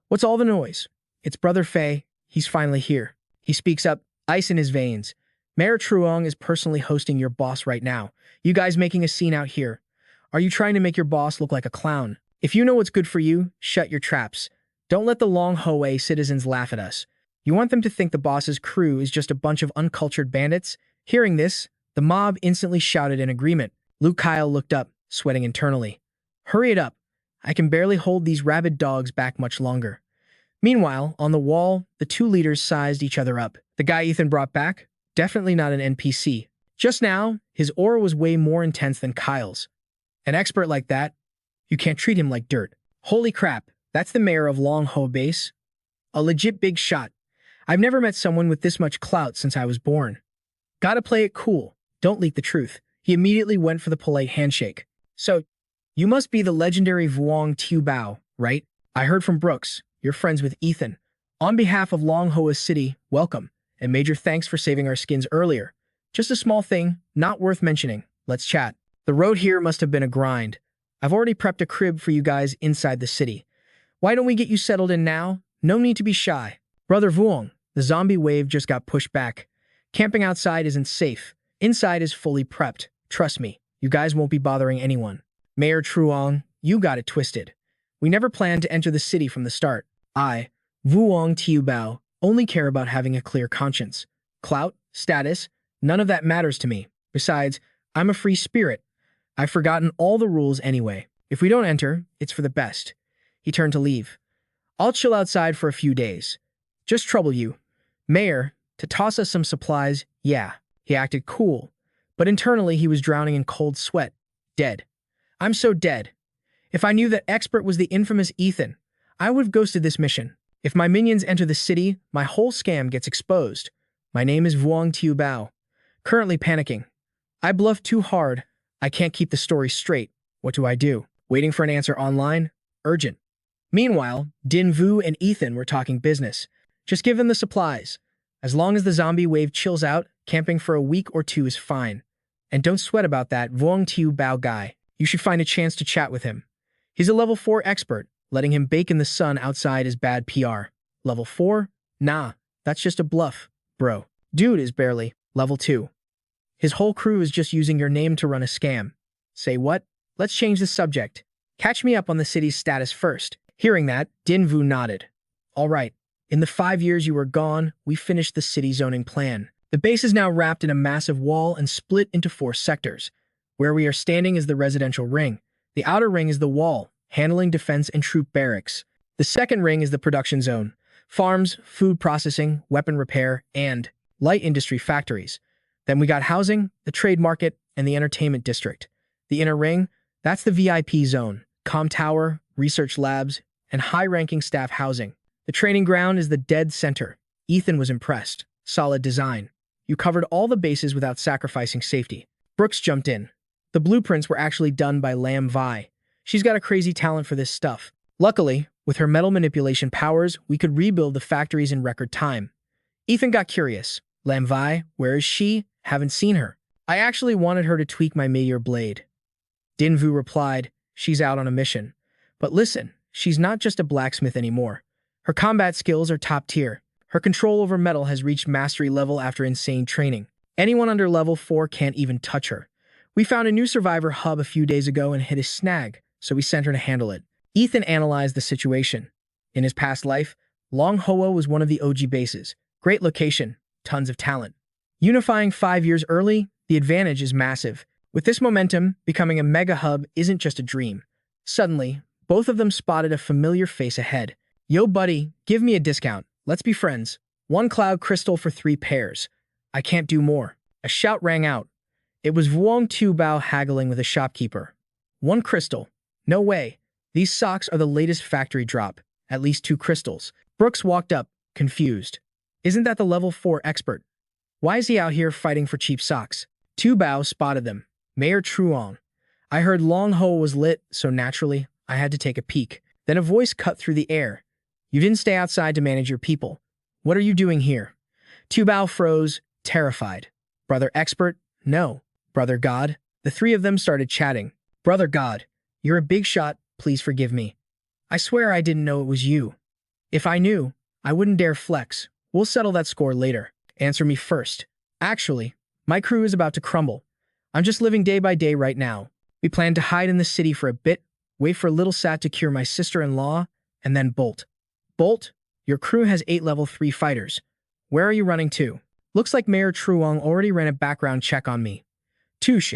What's all the noise? It's Brother Fei. He's finally here. He speaks up, ice in his veins. Mayor Truong is personally hosting your boss right now. You guys making a scene out here. Are you trying to make your boss look like a clown? If you know what's good for you, shut your traps. Don't let the Longhua citizens laugh at us. You want them to think the boss's crew is just a bunch of uncultured bandits? Hearing this, the mob instantly shouted in agreement. Luke Kyle looked up, sweating internally. Hurry it up. I can barely hold these rabid dogs back much longer. Meanwhile, on the wall, the two leaders sized each other up. The guy Ethan brought back? Definitely not an NPC. Just now, his aura was way more intense than Kyle's. An expert like that, you can't treat him like dirt. Holy crap, that's the mayor of Longhua Base. A legit big shot. I've never met someone with this much clout since I was born. Gotta play it cool. Don't leak the truth. He immediately went for the polite handshake. So, you must be the legendary Vuong Tiu Bao, right? I heard from Brooks. You're friends with Ethan. On behalf of Longhua City, welcome, and major thanks for saving our skins earlier. Just a small thing, not worth mentioning. Let's chat. The road here must have been a grind. I've already prepped a crib for you guys inside the city. Why don't we get you settled in now? No need to be shy. Brother Vuong, the zombie wave just got pushed back. Camping outside isn't safe. Inside is fully prepped. Trust me, you guys won't be bothering anyone. Mayor Truong, you got it twisted. We never planned to enter the city from the start. I, Vuong Tiu Bao, only care about having a clear conscience. Clout, status, none of that matters to me. Besides, I'm a free spirit. I've forgotten all the rules anyway. If we don't enter, it's for the best. He turned to leave. I'll chill outside for a few days. Just trouble you. Mayor, to toss us some supplies, yeah. He acted cool. But internally he was drowning in cold sweat. Dead. I'm so dead. If I knew that expert was the infamous Ethan, I would have ghosted this mission. If my minions enter the city, my whole scam gets exposed. My name is Vuong Tiu Bao. Currently panicking. I bluffed too hard. I can't keep the story straight. What do I do? Waiting for an answer online? Urgent. Meanwhile, Din Vu and Ethan were talking business. Just give them the supplies. As long as the zombie wave chills out, camping for a week or two is fine. And don't sweat about that Vuong Tiu Bao guy. You should find a chance to chat with him. He's a level 4 expert. Letting him bake in the sun outside is bad PR. Level 4? Nah, that's just a bluff, bro. Dude is barely level 2. His whole crew is just using your name to run a scam. Say what? Let's change the subject. Catch me up on the city's status first. Hearing that, Din Vu nodded. All right. In the 5 years you were gone, we finished the city zoning plan. The base is now wrapped in a massive wall and split into 4 sectors. Where we are standing is the residential ring. The outer ring is the wall, handling defense and troop barracks. The second ring is the production zone. Farms, food processing, weapon repair, and light industry factories. Then we got housing, the trade market, and the entertainment district. The inner ring, that's the VIP zone, comm tower, research labs, and high-ranking staff housing. The training ground is the dead center. Ethan was impressed. Solid design. You covered all the bases without sacrificing safety. Brooks jumped in. The blueprints were actually done by Lam Vi. She's got a crazy talent for this stuff. Luckily, with her metal manipulation powers, we could rebuild the factories in record time. Ethan got curious. Lam Vi, where is she? Haven't seen her. I actually wanted her to tweak my meteor blade. Din Vu replied, she's out on a mission. But listen, she's not just a blacksmith anymore. Her combat skills are top tier. Her control over metal has reached mastery level after insane training. Anyone under level 4 can't even touch her. We found a new survivor hub a few days ago and hit a snag, so we sent her to handle it. Ethan analyzed the situation. In his past life, Long Hoa was one of the OG bases. Great location, tons of talent. Unifying 5 years early, the advantage is massive. With this momentum, becoming a mega hub isn't just a dream. Suddenly, both of them spotted a familiar face ahead. Yo buddy, give me a discount. Let's be friends. 1 cloud crystal for 3 pairs. I can't do more. A shout rang out. It was Vuong Tu Bao haggling with a shopkeeper. 1 crystal. No way. These socks are the latest factory drop. At least 2 crystals. Brooks walked up, confused. Isn't that the level 4 expert? Why is he out here fighting for cheap socks? Tu Bao spotted them. Mayor Truong. I heard Long Ho was lit, so naturally, I had to take a peek. Then a voice cut through the air. You didn't stay outside to manage your people. What are you doing here? Tu Bao froze, terrified. Brother expert? No. Brother God? The 3 of them started chatting. Brother God, you're a big shot, please forgive me. I swear I didn't know it was you. If I knew, I wouldn't dare flex. We'll settle that score later. Answer me first. Actually, my crew is about to crumble. I'm just living day by day right now. We plan to hide in the city for a bit, wait for Little Sat to cure my sister-in-law, and then bolt. Bolt? Your crew has 8 level 3 fighters. Where are you running to? Looks like Mayor Truong already ran a background check on me. Touche.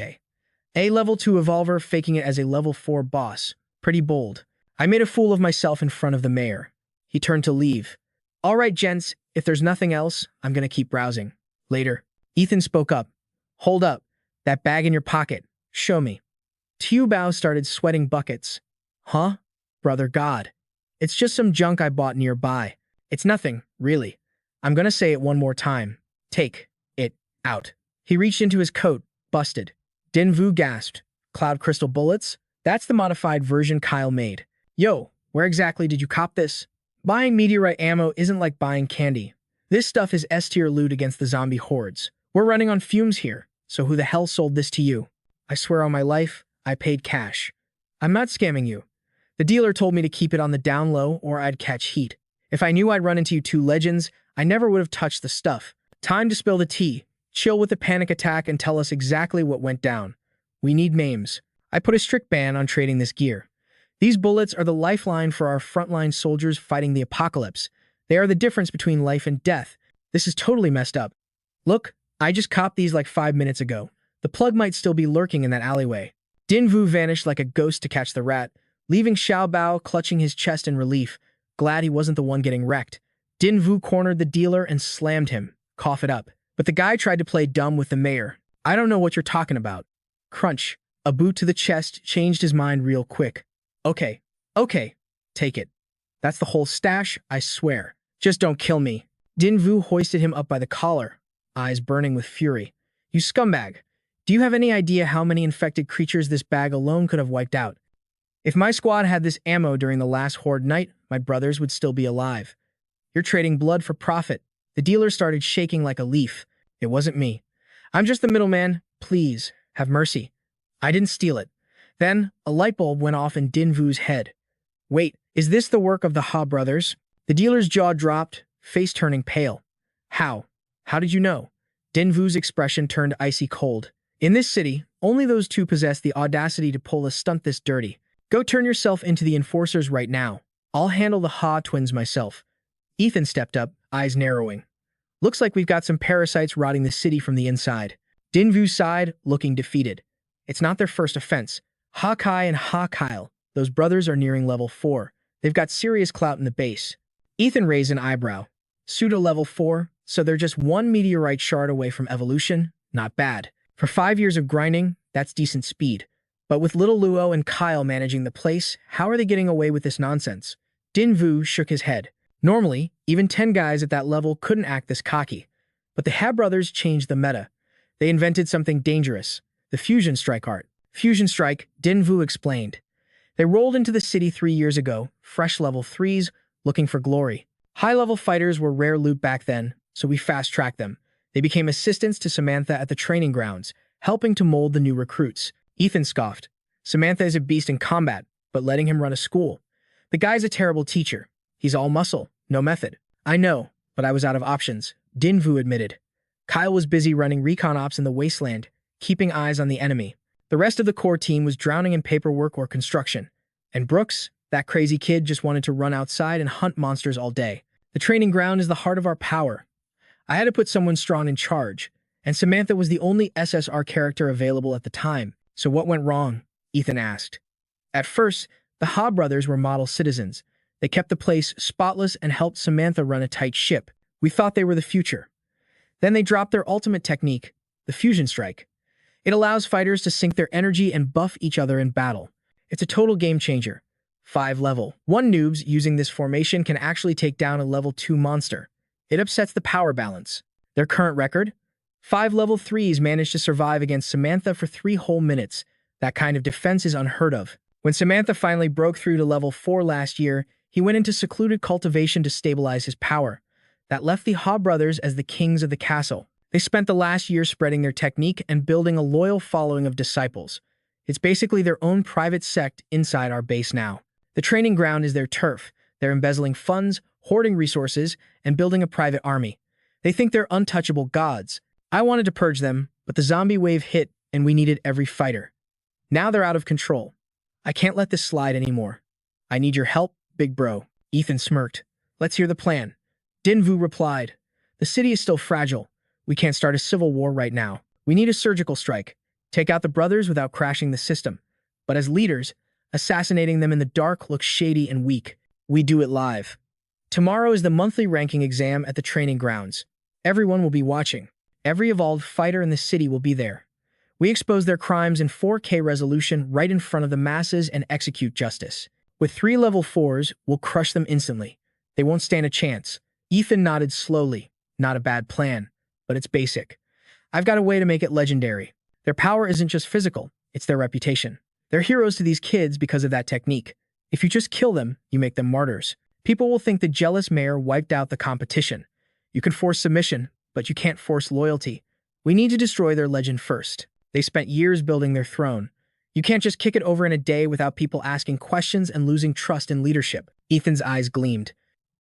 A level 2 evolver faking it as a level 4 boss. Pretty bold. I made a fool of myself in front of the mayor. He turned to leave. All right, gents, if there's nothing else, I'm gonna keep browsing. Later. Ethan spoke up. Hold up. That bag in your pocket. Show me. Tu Bao started sweating buckets. Huh? Brother God. It's just some junk I bought nearby. It's nothing, really. I'm gonna say it one more time. Take it out. He reached into his coat, busted. Din Vu gasped. Cloud crystal bullets? That's the modified version Kyle made. Yo, where exactly did you cop this? Buying meteorite ammo isn't like buying candy. This stuff is S-tier loot against the zombie hordes. We're running on fumes here, so who the hell sold this to you? I swear on my life, I paid cash. I'm not scamming you. The dealer told me to keep it on the down low or I'd catch heat. If I knew I'd run into you 2 legends, I never would have touched the stuff. Time to spill the tea. Chill with the panic attack and tell us exactly what went down. We need names. I put a strict ban on trading this gear. These bullets are the lifeline for our frontline soldiers fighting the apocalypse. They are the difference between life and death. This is totally messed up. Look, I just copped these like 5 minutes ago. The plug might still be lurking in that alleyway. Din Vu vanished like a ghost to catch the rat, leaving Xiao Bao clutching his chest in relief, glad he wasn't the one getting wrecked. Din Vu cornered the dealer and slammed him. Cough it up. But the guy tried to play dumb with the mayor. I don't know what you're talking about. Crunch. A boot to the chest changed his mind real quick. Okay. Take it. That's the whole stash, I swear. Just don't kill me. Din Vu hoisted him up by the collar, eyes burning with fury. You scumbag. Do you have any idea how many infected creatures this bag alone could have wiped out? If my squad had this ammo during the last horde night, my brothers would still be alive. You're trading blood for profit. The dealer started shaking like a leaf. It wasn't me. I'm just the middleman. Please, have mercy. I didn't steal it. Then, a light bulb went off in Dinvu's head. Wait, is this the work of the Ha brothers? The dealer's jaw dropped, face turning pale. How? How did you know? Dinvu's expression turned icy cold. In this city, only those two possess the audacity to pull a stunt this dirty. Go turn yourself into the enforcers right now. I'll handle the Ha twins myself. Ethan stepped up, eyes narrowing. Looks like we've got some parasites rotting the city from the inside. Dinvu sighed, looking defeated. It's not their first offense. Ha Kai and Ha Kyle, those brothers are nearing level 4. They've got serious clout in the base. Ethan raised an eyebrow. Pseudo level 4, so they're just one meteorite shard away from evolution? Not bad. For 5 years of grinding, that's decent speed. But with little Luo and Kyle managing the place, how are they getting away with this nonsense? Dinvu shook his head. Normally, even 10 guys at that level couldn't act this cocky. But the Ha brothers changed the meta. They invented something dangerous. The Fusion Strike art. Fusion Strike, Dinvu explained. They rolled into the city 3 years ago, fresh level 3s, looking for glory. High-level fighters were rare loot back then, so we fast-tracked them. They became assistants to Samantha at the training grounds, helping to mold the new recruits. Ethan scoffed. Samantha is a beast in combat, but letting him run a school. The guy's a terrible teacher. He's all muscle, no method. I know, but I was out of options, Dinvu admitted. Kyle was busy running recon ops in the wasteland, keeping eyes on the enemy. The rest of the core team was drowning in paperwork or construction. And Brooks, that crazy kid, just wanted to run outside and hunt monsters all day. The training ground is the heart of our power. I had to put someone strong in charge, and Samantha was the only SSR character available at the time. So what went wrong? Ethan asked. At first, the Ha brothers were model citizens. They kept the place spotless and helped Samantha run a tight ship. We thought they were the future. Then they dropped their ultimate technique, the Fusion Strike. It allows fighters to sync their energy and buff each other in battle. It's a total game changer. 5 level 1 noobs using this formation can actually take down a level 2 monster. It upsets the power balance. Their current record? 5 level 3s managed to survive against Samantha for 3 whole minutes. That kind of defense is unheard of. When Samantha finally broke through to level 4 last year, he went into secluded cultivation to stabilize his power. That left the Ha brothers as the kings of the castle. They spent the last year spreading their technique and building a loyal following of disciples. It's basically their own private sect inside our base now. The training ground is their turf. They're embezzling funds, hoarding resources, and building a private army. They think they're untouchable gods. I wanted to purge them, but the zombie wave hit and we needed every fighter. Now they're out of control. I can't let this slide anymore. I need your help, big bro. Ethan smirked. Let's hear the plan. Dinvu replied. The city is still fragile. We can't start a civil war right now. We need a surgical strike. Take out the brothers without crashing the system. But as leaders, assassinating them in the dark looks shady and weak. We do it live. Tomorrow is the monthly ranking exam at the training grounds. Everyone will be watching. Every evolved fighter in the city will be there. We expose their crimes in 4K resolution right in front of the masses and execute justice. With 3 level 4s, we'll crush them instantly. They won't stand a chance. Ethan nodded slowly. Not a bad plan, but it's basic. I've got a way to make it legendary. Their power isn't just physical, it's their reputation. They're heroes to these kids because of that technique. If you just kill them, you make them martyrs. People will think the jealous mayor wiped out the competition. You can force submission, but you can't force loyalty. We need to destroy their legend first. They spent years building their throne. You can't just kick it over in a day without people asking questions and losing trust in leadership. Ethan's eyes gleamed.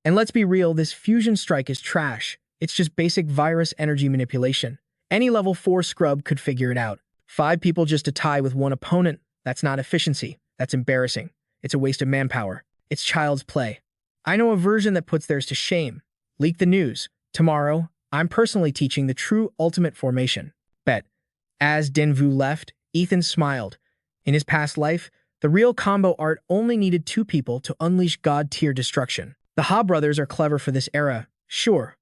And let's be real, this fusion strike is trash. It's just basic virus energy manipulation. Any level 4 scrub could figure it out. 5 people just to tie with one opponent, that's not efficiency. That's embarrassing. It's a waste of manpower. It's child's play. I know a version that puts theirs to shame. Leak the news. Tomorrow, I'm personally teaching the true ultimate formation. Bet. As Dinvu left, Ethan smiled. In his past life, the real combo art only needed 2 people to unleash god-tier destruction. The Ha brothers are clever for this era, sure.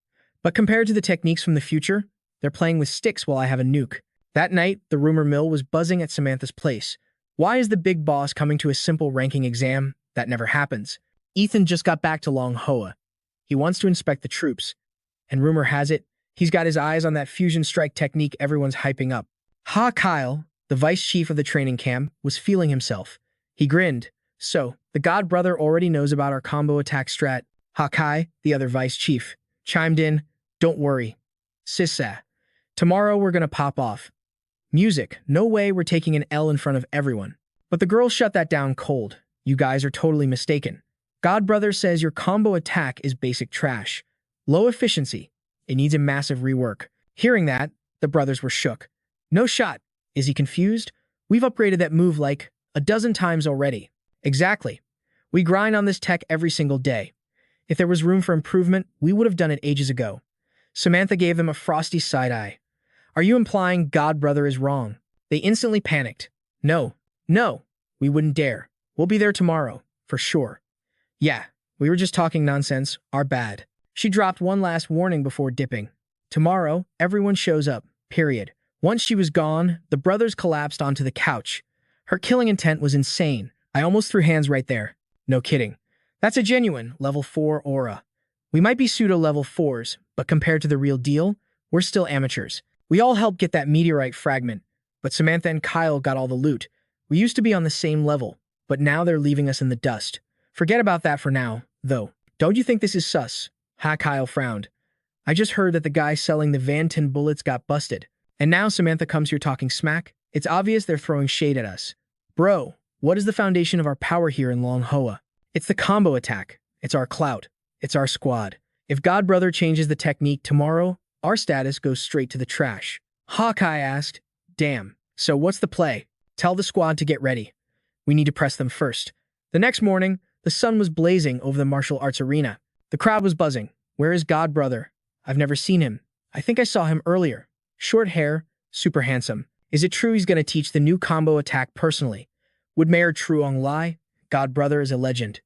But compared to the techniques from the future, they're playing with sticks while I have a nuke. That night, the rumor mill was buzzing at Samantha's place. Why is the big boss coming to a simple ranking exam? That never happens. Ethan just got back to Long Hoa. He wants to inspect the troops. And rumor has it, he's got his eyes on that fusion strike technique everyone's hyping up. Ha Kyle, the vice chief of the training camp, was feeling himself. He grinned. So, the god brother already knows about our combo attack strat. Ha Kai, the other vice chief, chimed in. Don't worry. Sissa. Tomorrow we're gonna pop off. Music. No way we're taking an L in front of everyone. But the girl shut that down cold. You guys are totally mistaken. Godbrother says your combo attack is basic trash. Low efficiency. It needs a massive rework. Hearing that, the brothers were shook. No shot. Is he confused? We've upgraded that move like a dozen times already. Exactly. We grind on this tech every single day. If there was room for improvement, we would have done it ages ago. Samantha gave them a frosty side-eye. Are you implying Godbrother is wrong? They instantly panicked. No, we wouldn't dare. We'll be there tomorrow, for sure. Yeah, we were just talking nonsense, our bad. She dropped one last warning before dipping. Tomorrow, everyone shows up, period. Once she was gone, the brothers collapsed onto the couch. Her killing intent was insane. I almost threw hands right there. No kidding. That's a genuine level 4 aura. We might be pseudo-level 4s, but compared to the real deal, we're still amateurs. We all helped get that meteorite fragment, but Samantha and Kyle got all the loot. We used to be on the same level, but now they're leaving us in the dust. Forget about that for now, though. Don't you think this is sus? Ha, Kyle frowned. I just heard that the guy selling the Van 10 bullets got busted. And now Samantha comes here talking smack? It's obvious they're throwing shade at us. Bro, what is the foundation of our power here in Long Hoa? It's the combo attack. It's our clout. It's our squad. If Godbrother changes the technique tomorrow, our status goes straight to the trash. Hawkeye asked, damn, so what's the play? Tell the squad to get ready. We need to press them first. The next morning, the sun was blazing over the martial arts arena. The crowd was buzzing. Where is Godbrother? I've never seen him. I think I saw him earlier. Short hair, super handsome. Is it true he's going to teach the new combo attack personally? Would Mayor Truong lie? Godbrother is a legend.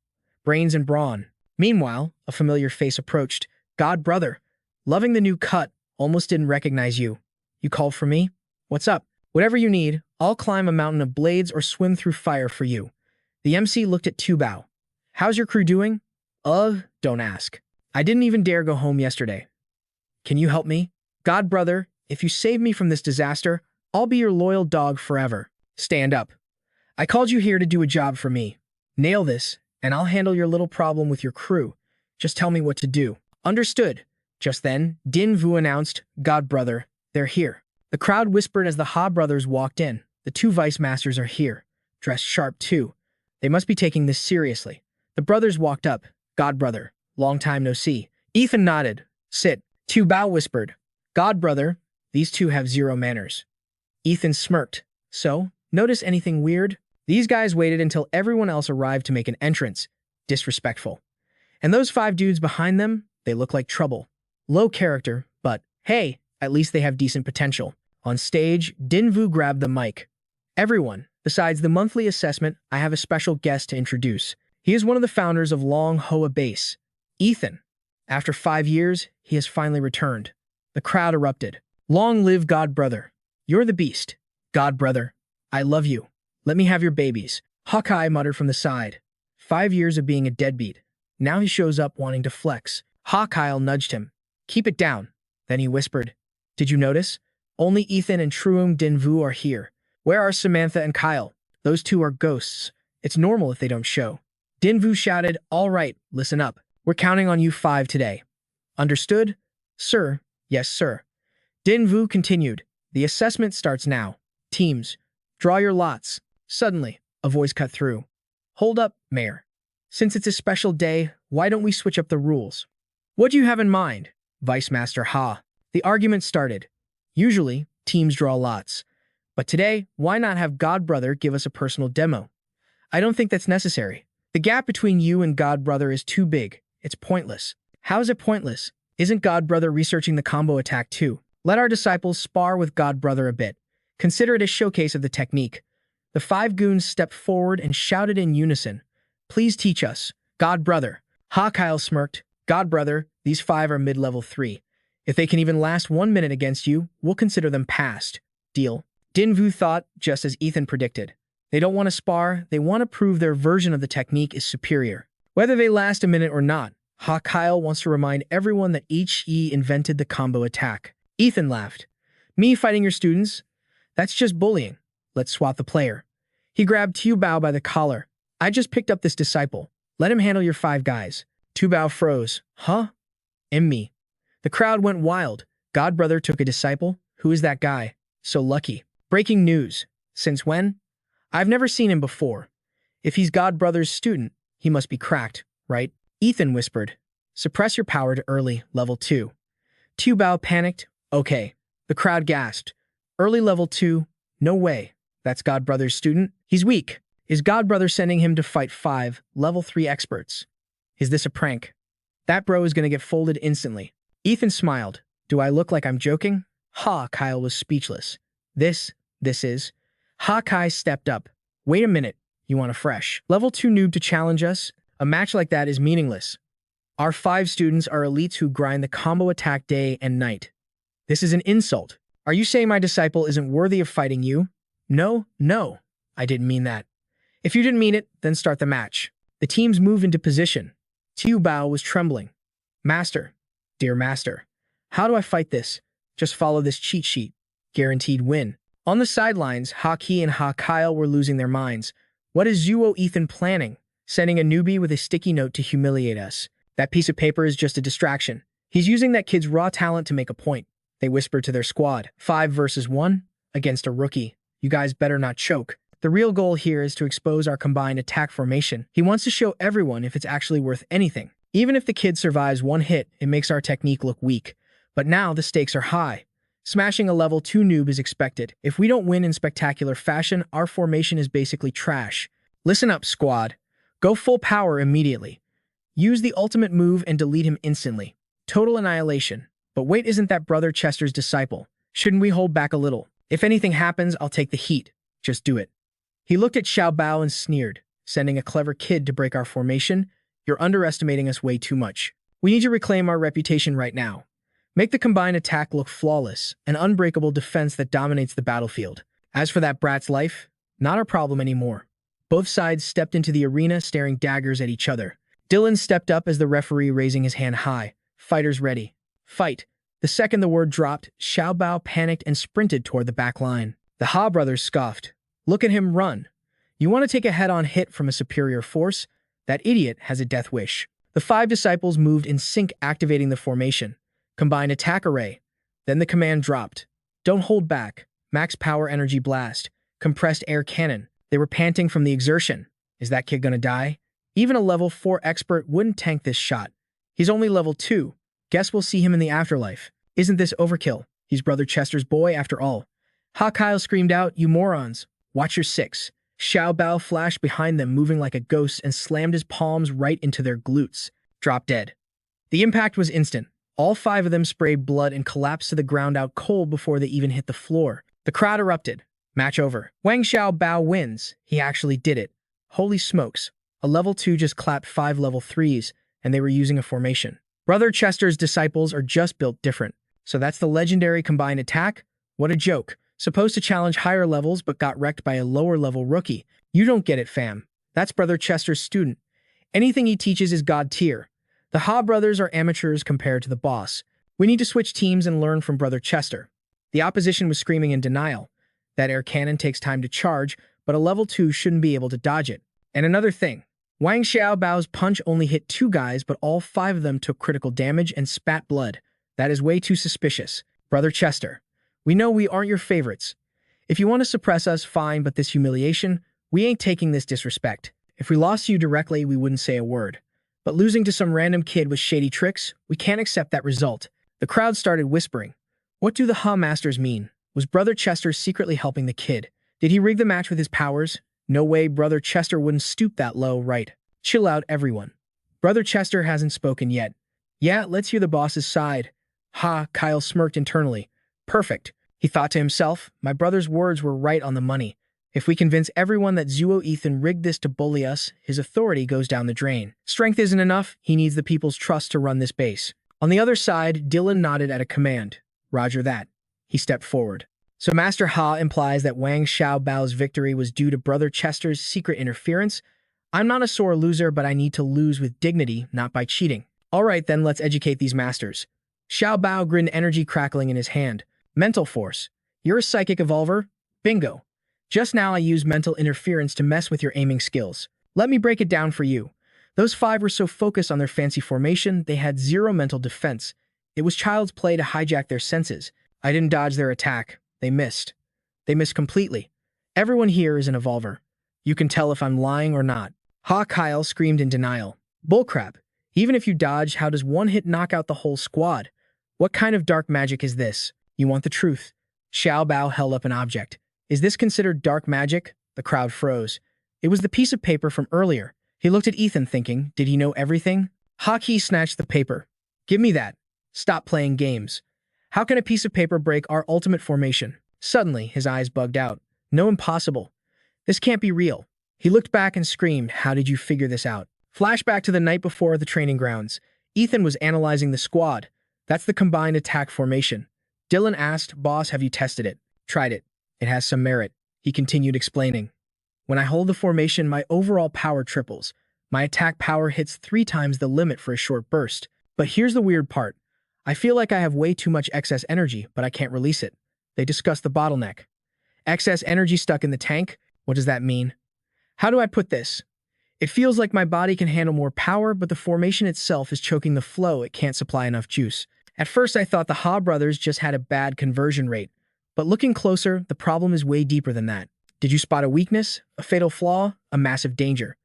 Brains and brawn. Meanwhile, a familiar face approached. Godbrother, loving the new cut, almost didn't recognize you. You called for me? What's up? Whatever you need, I'll climb a mountain of blades or swim through fire for you. The MC looked at Tubao. How's your crew doing? Don't ask. I didn't even dare go home yesterday. Can you help me? Godbrother, if you save me from this disaster, I'll be your loyal dog forever. Stand up. I called you here to do a job for me. Nail this, and I'll handle your little problem with your crew. Just tell me what to do. Understood. Just then, Din Vu announced, Godbrother, they're here. The crowd whispered as the Ha brothers walked in. The two vice masters are here. Dressed sharp too. They must be taking this seriously. The brothers walked up. Godbrother, long time no see. Ethan nodded. Sit. Tu Bao whispered. Godbrother, these two have zero manners. Ethan smirked. So, notice anything weird? These guys waited until everyone else arrived to make an entrance. Disrespectful. And those 5 dudes behind them, they look like trouble. Low character, but hey, at least they have decent potential. On stage, Din Vu grabbed the mic. Everyone, besides the monthly assessment, I have a special guest to introduce. He is one of the founders of Long Hoa Base, Ethan. After 5 years, he has finally returned. The crowd erupted. Long live Godbrother. You're the beast. Godbrother, I love you. Let me have your babies. Hawkeye muttered from the side. 5 years of being a deadbeat. Now he shows up wanting to flex. Hawkeye nudged him. Keep it down. Then he whispered. Did you notice? Only Ethan and Truong Din Vu are here. Where are Samantha and Kyle? Those two are ghosts. It's normal if they don't show. Din Vu shouted, all right, listen up. We're counting on you 5 today. Understood? Sir. Yes, sir. Din Vu continued. The assessment starts now. Teams, draw your lots. Suddenly, a voice cut through. Hold up, Mayor. Since it's a special day, why don't we switch up the rules? What do you have in mind? Vice Master Ha. The argument started. Usually, teams draw lots. But today, why not have Godbrother give us a personal demo? I don't think that's necessary. The gap between you and Godbrother is too big. It's pointless. How is it pointless? Isn't Godbrother researching the combo attack too? Let our disciples spar with Godbrother a bit. Consider it a showcase of the technique. The 5 goons stepped forward and shouted in unison. Please teach us. Godbrother. Hawkeye smirked. Godbrother, these 5 are mid-level 3. If they can even last 1 minute against you, we'll consider them passed. Deal. Din Vu thought, just as Ethan predicted. They don't want to spar, they want to prove their version of the technique is superior. Whether they last a minute or not, Hawkeye wants to remind everyone that HE invented the combo attack. Ethan laughed. Me fighting your students? That's just bullying. Let's swap the player. He grabbed Tu Bao by the collar. I just picked up this disciple. Let him handle your 5 guys. Tu Bao froze. Huh? And me. The crowd went wild. Godbrother took a disciple? Who is that guy? So lucky. Breaking news. Since when? I've never seen him before. If he's Godbrother's student, he must be cracked, right? Ethan whispered. Suppress your power to early, level 2. Bao panicked. Okay. The crowd gasped. Early level 2? No way. That's Godbrother's student? He's weak. Is Godbrother sending him to fight 5, level 3 experts? Is this a prank? That bro is gonna get folded instantly. Ethan smiled. Do I look like I'm joking? Ha, Kyle was speechless. This is. Ha, Kai stepped up. Wait a minute. You want a fresh level 2 noob to challenge us? A match like that is meaningless. Our 5 students are elites who grind the combo attack day and night. This is an insult. Are you saying my disciple isn't worthy of fighting you? No, I didn't mean that. If you didn't mean it, then start the match. The teams moved into position. Tiu Bao was trembling. Master, dear master, how do I fight this? Just follow this cheat sheet. Guaranteed win. On the sidelines, Ha Ki and Ha Kyle were losing their minds. What is Zuo Ethan planning? Sending a newbie with a sticky note to humiliate us. That piece of paper is just a distraction. He's using that kid's raw talent to make a point. They whispered to their squad. 5 versus 1? Against a rookie. You guys better not choke. The real goal here is to expose our combined attack formation. He wants to show everyone if it's actually worth anything. Even if the kid survives one hit, it makes our technique look weak. But now the stakes are high. Smashing a level 2 noob is expected. If we don't win in spectacular fashion, our formation is basically trash. Listen up, squad. Go full power immediately. Use the ultimate move and delete him instantly. Total annihilation. But wait, isn't that Brother Chester's disciple? Shouldn't we hold back a little? If anything happens, I'll take the heat. Just do it. He looked at Xiao Bao and sneered. Sending a clever kid to break our formation? You're underestimating us way too much. We need to reclaim our reputation right now. Make the combined attack look flawless, an unbreakable defense that dominates the battlefield. As for that brat's life, not our problem anymore. Both sides stepped into the arena staring daggers at each other. Dylan stepped up as the referee, raising his hand high. Fighters ready. Fight. The second the word dropped, Xiao Bao panicked and sprinted toward the back line. The Ha brothers scoffed. Look at him run. You want to take a head-on hit from a superior force? That idiot has a death wish. The 5 disciples moved in sync, activating the formation. Combined attack array. Then the command dropped. Don't hold back. Max power energy blast. Compressed air cannon. They were panting from the exertion. Is that kid gonna die? Even a level 4 expert wouldn't tank this shot. He's only level 2. Guess we'll see him in the afterlife. Isn't this overkill? He's Brother Chester's boy after all. Ha Kyle screamed out, you morons. Watch your 6. Xiao Bao flashed behind them, moving like a ghost, and slammed his palms right into their glutes. Drop dead. The impact was instant. All 5 of them sprayed blood and collapsed to the ground out cold before they even hit the floor. The crowd erupted. Match over. Wang Xiao Bao wins. He actually did it. Holy smokes. A level 2 just clapped 5 level 3s, and they were using a formation. Brother Chester's disciples are just built different. So that's the legendary combined attack? What a joke. Supposed to challenge higher levels but got wrecked by a lower level rookie. You don't get it, fam. That's Brother Chester's student. Anything he teaches is god tier. The Ha brothers are amateurs compared to the boss. We need to switch teams and learn from Brother Chester. The opposition was screaming in denial. That air cannon takes time to charge, but a level 2 shouldn't be able to dodge it. And another thing, Wang Xiao Bao's punch only hit 2 guys, but all 5 of them took critical damage and spat blood. That is way too suspicious. Brother Chester, we know we aren't your favorites. If you want to suppress us, fine, but this humiliation, we ain't taking this disrespect. If we lost you directly, we wouldn't say a word. But losing to some random kid with shady tricks, we can't accept that result. The crowd started whispering. What do the Ha Masters mean? Was Brother Chester secretly helping the kid? Did he rig the match with his powers? No way, Brother Chester wouldn't stoop that low, right? Chill out, everyone. Brother Chester hasn't spoken yet. Yeah, let's hear the boss's side. Ha, Kyle smirked internally. Perfect. He thought to himself, my brother's words were right on the money. If we convince everyone that Zuo Ethan rigged this to bully us, his authority goes down the drain. Strength isn't enough, he needs the people's trust to run this base. On the other side, Dylan nodded at a command. Roger that. He stepped forward. So Master Ha implies that Wang Xiao Bao's victory was due to Brother Chester's secret interference? I'm not a sore loser, but I need to lose with dignity, not by cheating. Alright then, let's educate these masters. Xiao Bao grinned, energy crackling in his hand. Mental force. You're a psychic evolver? Bingo. Just now I used mental interference to mess with your aiming skills. Let me break it down for you. Those 5 were so focused on their fancy formation, they had 0 mental defense. It was child's play to hijack their senses. I didn't dodge their attack. They missed. They missed completely. Everyone here is an evolver. You can tell if I'm lying or not. Ha, Kyle screamed in denial. Bullcrap. Even if you dodge, how does one hit knock out the whole squad? What kind of dark magic is this? You want the truth? Xiao Bao held up an object. Is this considered dark magic? The crowd froze. It was the piece of paper from earlier. He looked at Ethan thinking, did he know everything? Haki snatched the paper. Give me that. Stop playing games. How can a piece of paper break our ultimate formation? Suddenly, his eyes bugged out. No, impossible. This can't be real. He looked back and screamed, how did you figure this out? Flashback to the night before the training grounds. Ethan was analyzing the squad. That's the combined attack formation. Dylan asked, boss, have you tested it? Tried it. It has some merit. He continued explaining. When I hold the formation, my overall power triples. My attack power hits 3 times the limit for a short burst. But here's the weird part. I feel like I have way too much excess energy, but I can't release it. They discussed the bottleneck. Excess energy stuck in the tank? What does that mean? How do I put this? It feels like my body can handle more power, but the formation itself is choking the flow. It can't supply enough juice. At first, I thought the Ha brothers just had a bad conversion rate. But looking closer, the problem is way deeper than that. Did you spot a weakness? A fatal flaw? A massive danger?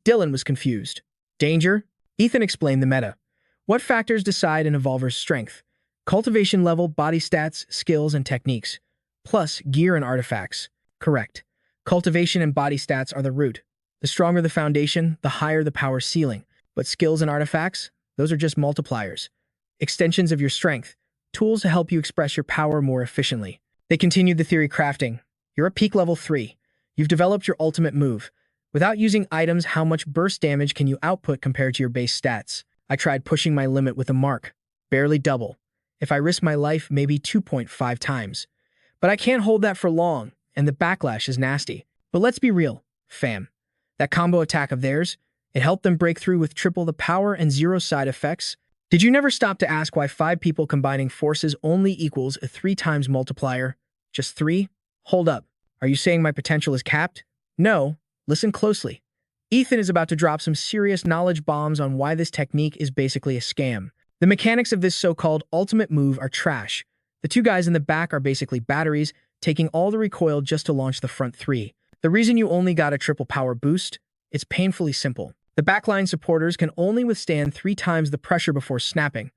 Dylan was confused. Danger? Ethan explained the meta. What factors decide an evolver's strength? Cultivation level, body stats, skills, and techniques. Plus, gear and artifacts. Correct. Cultivation and body stats are the root. The stronger the foundation, the higher the power ceiling. But skills and artifacts? Those are just multipliers. Extensions of your strength. Tools to help you express your power more efficiently. They continued the theory crafting. You're at peak level 3. You've developed your ultimate move. Without using items, how much burst damage can you output compared to your base stats? I tried pushing my limit with a mark. Barely double. If I risk my life, maybe 2.5 times. But I can't hold that for long, and the backlash is nasty. But let's be real, fam. That combo attack of theirs, it helped them break through with triple the power and 0 side effects. Did you never stop to ask why 5 people combining forces only equals a 3 times multiplier? Just 3? Hold up. Are you saying my potential is capped? No. Listen closely. Ethan is about to drop some serious knowledge bombs on why this technique is basically a scam. The mechanics of this so-called ultimate move are trash. The 2 guys in the back are basically batteries, taking all the recoil just to launch the front 3. The reason you only got a triple power boost? It's painfully simple. The backline supporters can only withstand 3 times the pressure before snapping.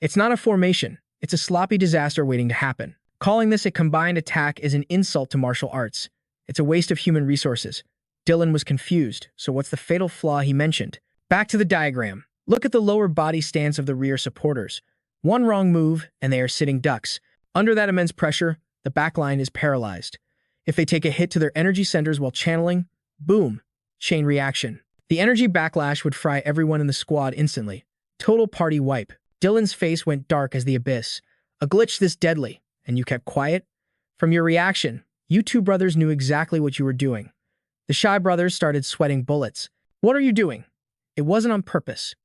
It's not a formation. It's a sloppy disaster waiting to happen. Calling this a combined attack is an insult to martial arts. It's a waste of human resources. Dylan was confused, so what's the fatal flaw he mentioned? Back to the diagram. Look at the lower body stance of the rear supporters. One wrong move, and they are sitting ducks. Under that immense pressure, the backline is paralyzed. If they take a hit to their energy centers while channeling, boom, chain reaction. The energy backlash would fry everyone in the squad instantly. Total party wipe. Dylan's face went dark as the abyss. A glitch this deadly, and you kept quiet? From your reaction, you 2 brothers knew exactly what you were doing. The Shy brothers started sweating bullets. What are you doing? It wasn't on purpose.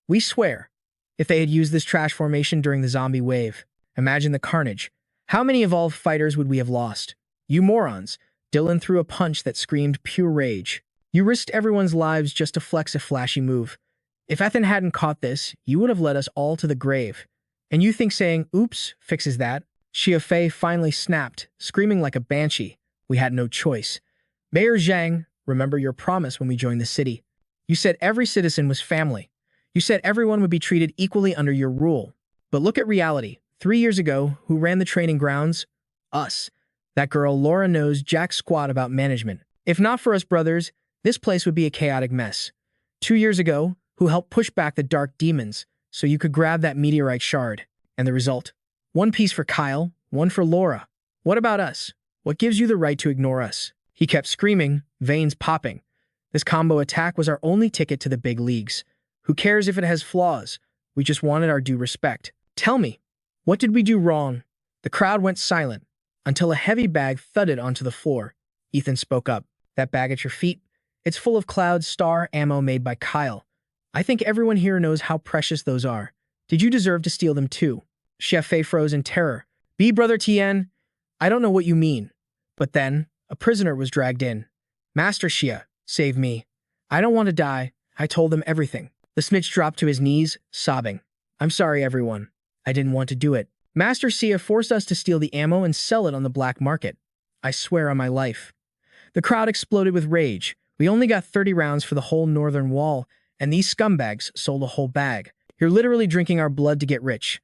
We swear. If they had used this trash formation during the zombie wave, imagine the carnage. How many evolved fighters would we have lost? You morons. Dylan threw a punch that screamed pure rage. You risked everyone's lives just to flex a flashy move. If Ethan hadn't caught this, you would have led us all to the grave. And you think saying, oops, fixes that? Xia Fei finally snapped, screaming like a banshee. We had no choice. Mayor Zhang, remember your promise when we joined the city. You said every citizen was family. You said everyone would be treated equally under your rule. But look at reality. 3 years ago, who ran the training grounds? Us. That girl Laura knows jack squat about management. If not for us brothers, this place would be a chaotic mess. 2 years ago, who helped push back the dark demons so you could grab that meteorite shard. And the result? 1 piece for Kyle, 1 for Laura. What about us? What gives you the right to ignore us? He kept screaming, veins popping. This combo attack was our only ticket to the big leagues. Who cares if it has flaws? We just wanted our due respect. Tell me, what did we do wrong? The crowd went silent until a heavy bag thudded onto the floor. Ethan spoke up. That bag at your feet? It's full of Cloud Star ammo made by Kyle. I think everyone here knows how precious those are. Did you deserve to steal them too? Xia Fei froze in terror. Brother Tien, I don't know what you mean. But then, a prisoner was dragged in. Master Xia, save me. I don't want to die. I told them everything. The snitch dropped to his knees, sobbing. I'm sorry, everyone. I didn't want to do it. Master Sia forced us to steal the ammo and sell it on the black market. I swear on my life. The crowd exploded with rage. We only got 30 rounds for the whole northern wall, and these scumbags sold a whole bag. You're literally drinking our blood to get rich.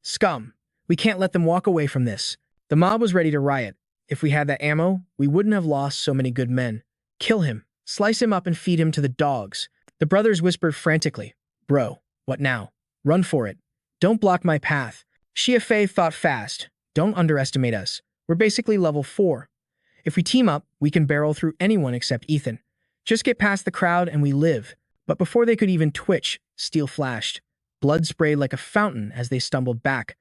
Scum. We can't let them walk away from this. The mob was ready to riot. If we had that ammo, we wouldn't have lost so many good men. Kill him. Slice him up and feed him to the dogs. The brothers whispered frantically. Bro, what now? Run for it. Don't block my path. Xia Fei thought fast. Don't underestimate us. We're basically level 4. If we team up, we can barrel through anyone except Ethan. Just get past the crowd and we live. But before they could even twitch, steel flashed. Blood sprayed like a fountain as they stumbled back.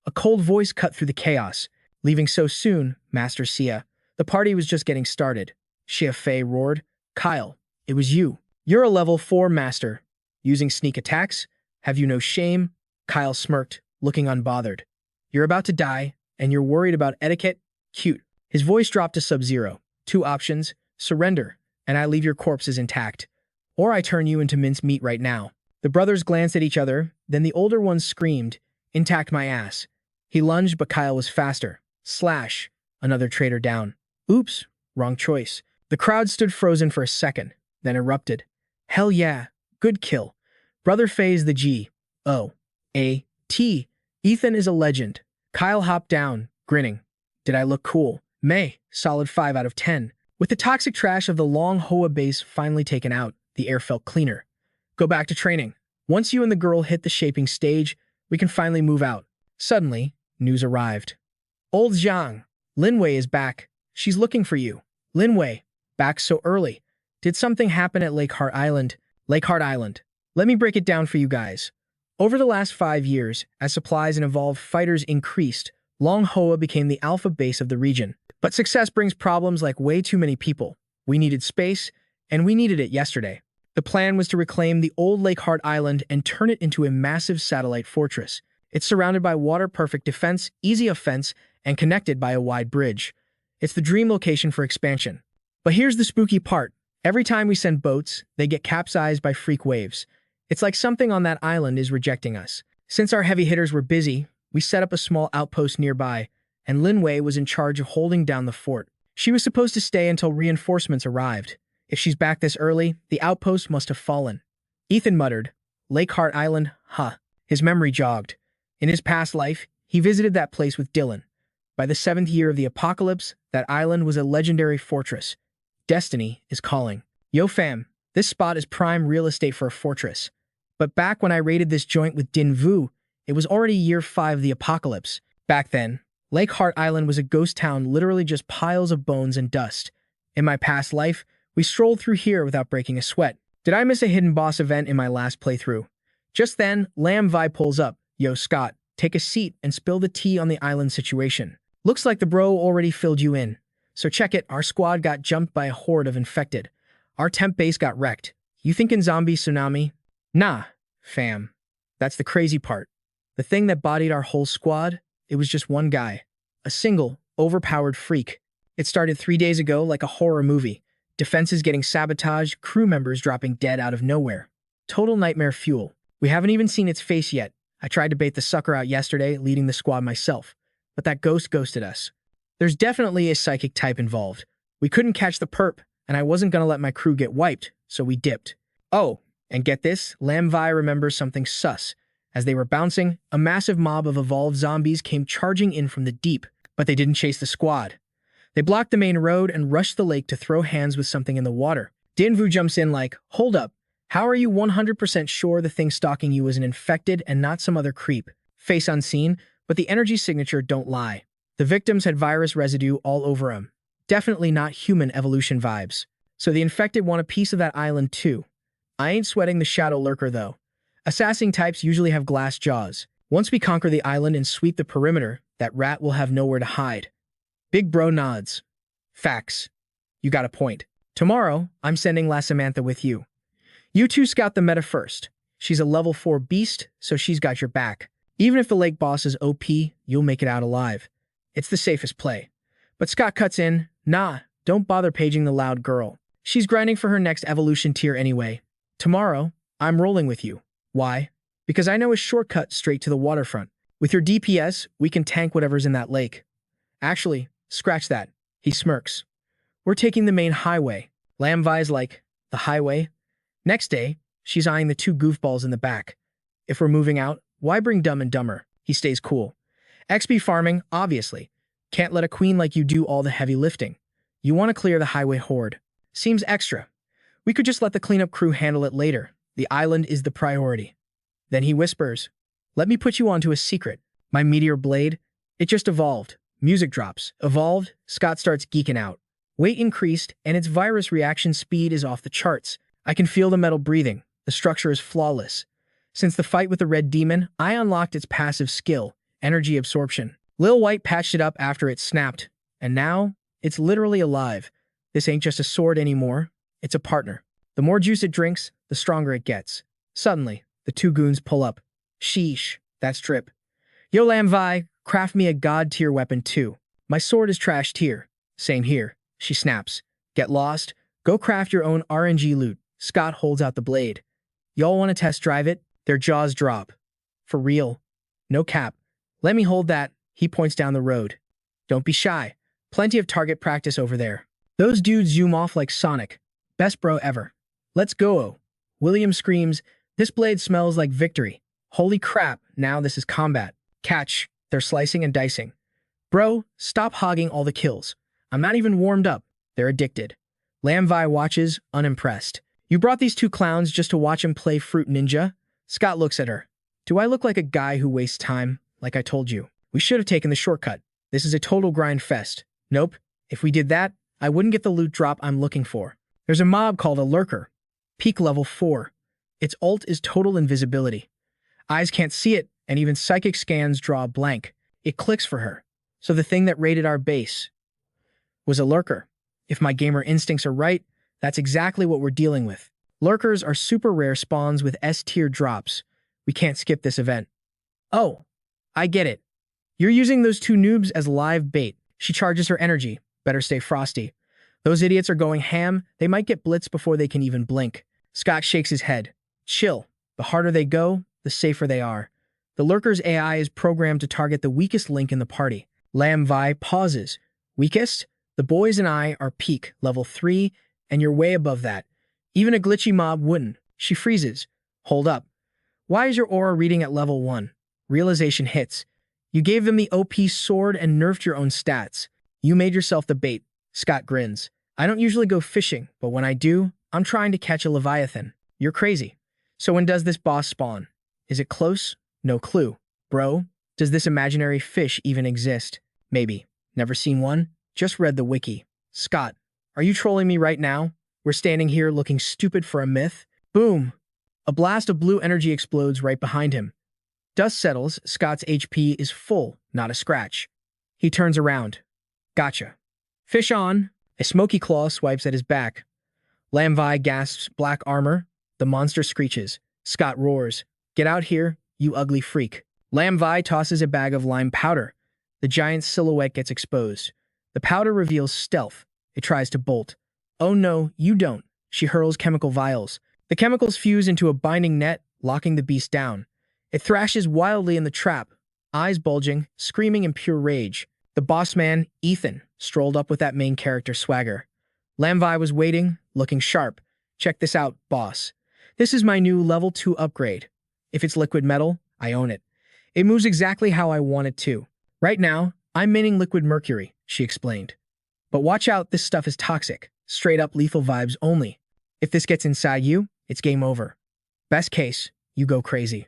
A cold voice cut through the chaos. Leaving so soon, Master Sia. The party was just getting started. Xia Fei roared. Kyle, it was you. You're a level 4 master. Using sneak attacks? Have you no shame? Kyle smirked, looking unbothered. You're about to die, and you're worried about etiquette? Cute. His voice dropped to sub-zero. 2 options. Surrender, and I leave your corpses intact. Or I turn you into mincemeat right now. The brothers glanced at each other, then the older one screamed, Intact my ass. He lunged, but Kyle was faster. Slash. Another traitor down. Oops, wrong choice. The crowd stood frozen for a second, then erupted. Hell yeah, good kill. Brother Faye's the G. O-A-T. Ethan is a legend. Kyle hopped down, grinning. Did I look cool? May, solid 5 out of 10. With the toxic trash of the Long Hoa base finally taken out, the air felt cleaner. Go back to training. Once you and the girl hit the shaping stage, we can finally move out. Suddenly, news arrived. Old Zhang, Lin Wei is back. She's looking for you. Lin Wei, back so early. Did something happen at Lake Heart Island? Lake Heart Island. Let me break it down for you guys. Over the last 5 years, as supplies and evolved fighters increased, Long Hoa became the alpha base of the region. But success brings problems like way too many people. We needed space, and we needed it yesterday. The plan was to reclaim the old Lake Heart Island and turn it into a massive satellite fortress. It's surrounded by water-perfect defense, easy offense, and connected by a wide bridge. It's the dream location for expansion. But here's the spooky part. Every time we send boats, they get capsized by freak waves. It's like something on that island is rejecting us. Since our heavy hitters were busy, we set up a small outpost nearby, and Lin Wei was in charge of holding down the fort. She was supposed to stay until reinforcements arrived. If she's back this early, the outpost must have fallen. Ethan muttered, Lake Heart Island, huh. His memory jogged. In his past life, he visited that place with Dylan. By the 7th year of the apocalypse, that island was a legendary fortress. Destiny is calling. Yo fam, this spot is prime real estate for a fortress. But back when I raided this joint with Din Vu, it was already year 5 of the apocalypse. Back then, Lake Heart Island was a ghost town, literally just piles of bones and dust. In my past life, we strolled through here without breaking a sweat. Did I miss a hidden boss event in my last playthrough? Just then, Lam Vi pulls up. Yo Scott, take a seat and spill the tea on the island situation. Looks like the bro already filled you in. So check it, our squad got jumped by a horde of infected. Our temp base got wrecked. You thinking zombie tsunami? Nah, fam. That's the crazy part. The thing that bodied our whole squad, it was just one guy. A single, overpowered freak. It started 3 days ago like a horror movie. Defenses getting sabotaged, crew members dropping dead out of nowhere. Total nightmare fuel. We haven't even seen its face yet. I tried to bait the sucker out yesterday, leading the squad myself. But that ghost ghosted us. There's definitely a psychic type involved. We couldn't catch the perp, and I wasn't gonna let my crew get wiped, so we dipped. Oh, and get this, Lam Vi remembers something sus. As they were bouncing, a massive mob of evolved zombies came charging in from the deep, but they didn't chase the squad. They blocked the main road and rushed the lake to throw hands with something in the water. Din Vu jumps in like, hold up, how are you 100% sure the thing stalking you is an infected and not some other creep? Face unseen, but the energy signature don't lie. The victims had virus residue all over them. Definitely not human evolution vibes. So the infected want a piece of that island too. I ain't sweating the shadow lurker though. Assassin types usually have glass jaws. Once we conquer the island and sweep the perimeter, that rat will have nowhere to hide. Big bro nods. Facts. You got a point. Tomorrow, I'm sending La Samantha with you. You two scout the meta first. She's a level 4 beast, so she's got your back. Even if the lake boss is OP, you'll make it out alive. It's the safest play. But Scott cuts in, nah, don't bother paging the loud girl. She's grinding for her next evolution tier anyway. Tomorrow, I'm rolling with you. Why? Because I know a shortcut straight to the waterfront. With your DPS, we can tank whatever's in that lake. Actually, scratch that. He smirks. We're taking the main highway. Lam Vai's like, the highway? Next day, she's eyeing the two goofballs in the back. If we're moving out, why bring Dumb and Dumber? He stays cool. XP farming, obviously. Can't let a queen like you do all the heavy lifting. You want to clear the highway horde. Seems extra. We could just let the cleanup crew handle it later. The island is the priority. Then he whispers, let me put you onto a secret. My meteor blade, it just evolved. Music drops. Evolved, Scott starts geeking out. Weight increased, and its virus reaction speed is off the charts. I can feel the metal breathing. The structure is flawless. Since the fight with the red demon, I unlocked its passive skill, energy absorption. Lil White patched it up after it snapped, and now it's literally alive. This ain't just a sword anymore, it's a partner. The more juice it drinks, the stronger it gets. Suddenly, the two goons pull up. Sheesh, that's Trip. Yo Lam Vai, craft me a god-tier weapon too. My sword is trash tier. Same here, she snaps. Get lost? Go craft your own RNG loot. Scott holds out the blade. Y'all want to test drive it? Their jaws drop. For real. No cap. Let me hold that. He points down the road. Don't be shy. Plenty of target practice over there. Those dudes zoom off like Sonic. Best bro ever. Let's go. William screams, this blade smells like victory. Holy crap, now this is combat. Catch. They're slicing and dicing. Bro, stop hogging all the kills. I'm not even warmed up. They're addicted. Lam Vai watches, unimpressed. You brought these two clowns just to watch him play Fruit Ninja? Scott looks at her. Do I look like a guy who wastes time? Like I told you. We should have taken the shortcut. This is a total grind fest. Nope. If we did that, I wouldn't get the loot drop I'm looking for. There's a mob called a Lurker. Peak level 4. Its ult is total invisibility. Eyes can't see it, and even psychic scans draw a blank. It clicks for her. So the thing that raided our base was a Lurker. If my gamer instincts are right, that's exactly what we're dealing with. Lurkers are super rare spawns with S-tier drops. We can't skip this event. Oh, I get it. You're using those two noobs as live bait. She charges her energy. Better stay frosty. Those idiots are going ham. They might get blitzed before they can even blink. Scott shakes his head. Chill. The harder they go, the safer they are. The Lurker's AI is programmed to target the weakest link in the party. Lam Vai pauses. Weakest? The boys and I are peak, level 3, and you're way above that. Even a glitchy mob wouldn't. She freezes. Hold up. Why is your aura reading at level 1? Realization hits. You gave them the OP sword and nerfed your own stats. You made yourself the bait. Scott grins. I don't usually go fishing, but when I do, I'm trying to catch a leviathan. You're crazy. So when does this boss spawn? Is it close? No clue. Bro, does this imaginary fish even exist? Maybe. Never seen one? Just read the wiki. Scott, are you trolling me right now? We're standing here looking stupid for a myth. Boom. A blast of blue energy explodes right behind him. Dust settles. Scott's HP is full, not a scratch. He turns around. Gotcha. Fish on. A smoky claw swipes at his back. Lam Vai gasps black armor. The monster screeches. Scott roars. Get out here, you ugly freak. Lam Vai tosses a bag of lime powder. The giant's silhouette gets exposed. The powder reveals stealth. It tries to bolt. Oh no, you don't. She hurls chemical vials. The chemicals fuse into a binding net, locking the beast down. It thrashes wildly in the trap, eyes bulging, screaming in pure rage. The boss man, Ethan, strolled up with that main character swagger. Lam Vai was waiting, looking sharp. Check this out, boss. This is my new level 2 upgrade. If it's liquid metal, I own it. It moves exactly how I want it to. Right now, I'm mining liquid mercury, she explained. But watch out, this stuff is toxic. Straight up lethal vibes only. If this gets inside you, it's game over. Best case, you go crazy.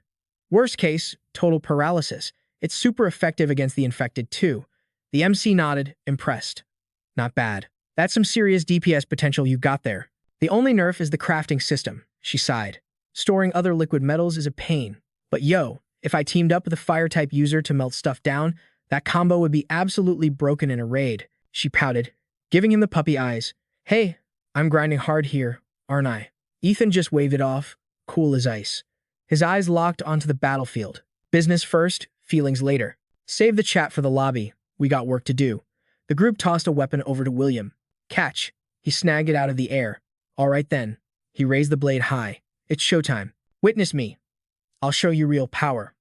Worst case, total paralysis. It's super effective against the infected too. The MC nodded, impressed. Not bad. That's some serious DPS potential you got there. The only nerf is the crafting system, she sighed. Storing other liquid metals is a pain. But yo, if I teamed up with a fire-type user to melt stuff down, that combo would be absolutely broken in a raid. She pouted, giving him the puppy eyes. Hey, I'm grinding hard here, aren't I? Ethan just waved it off, cool as ice. His eyes locked onto the battlefield. Business first, feelings later. Save the chat for the lobby. We got work to do. The group tossed a weapon over to William. Catch. He snagged it out of the air. All right then. He raised the blade high. It's showtime. Witness me. I'll show you real power.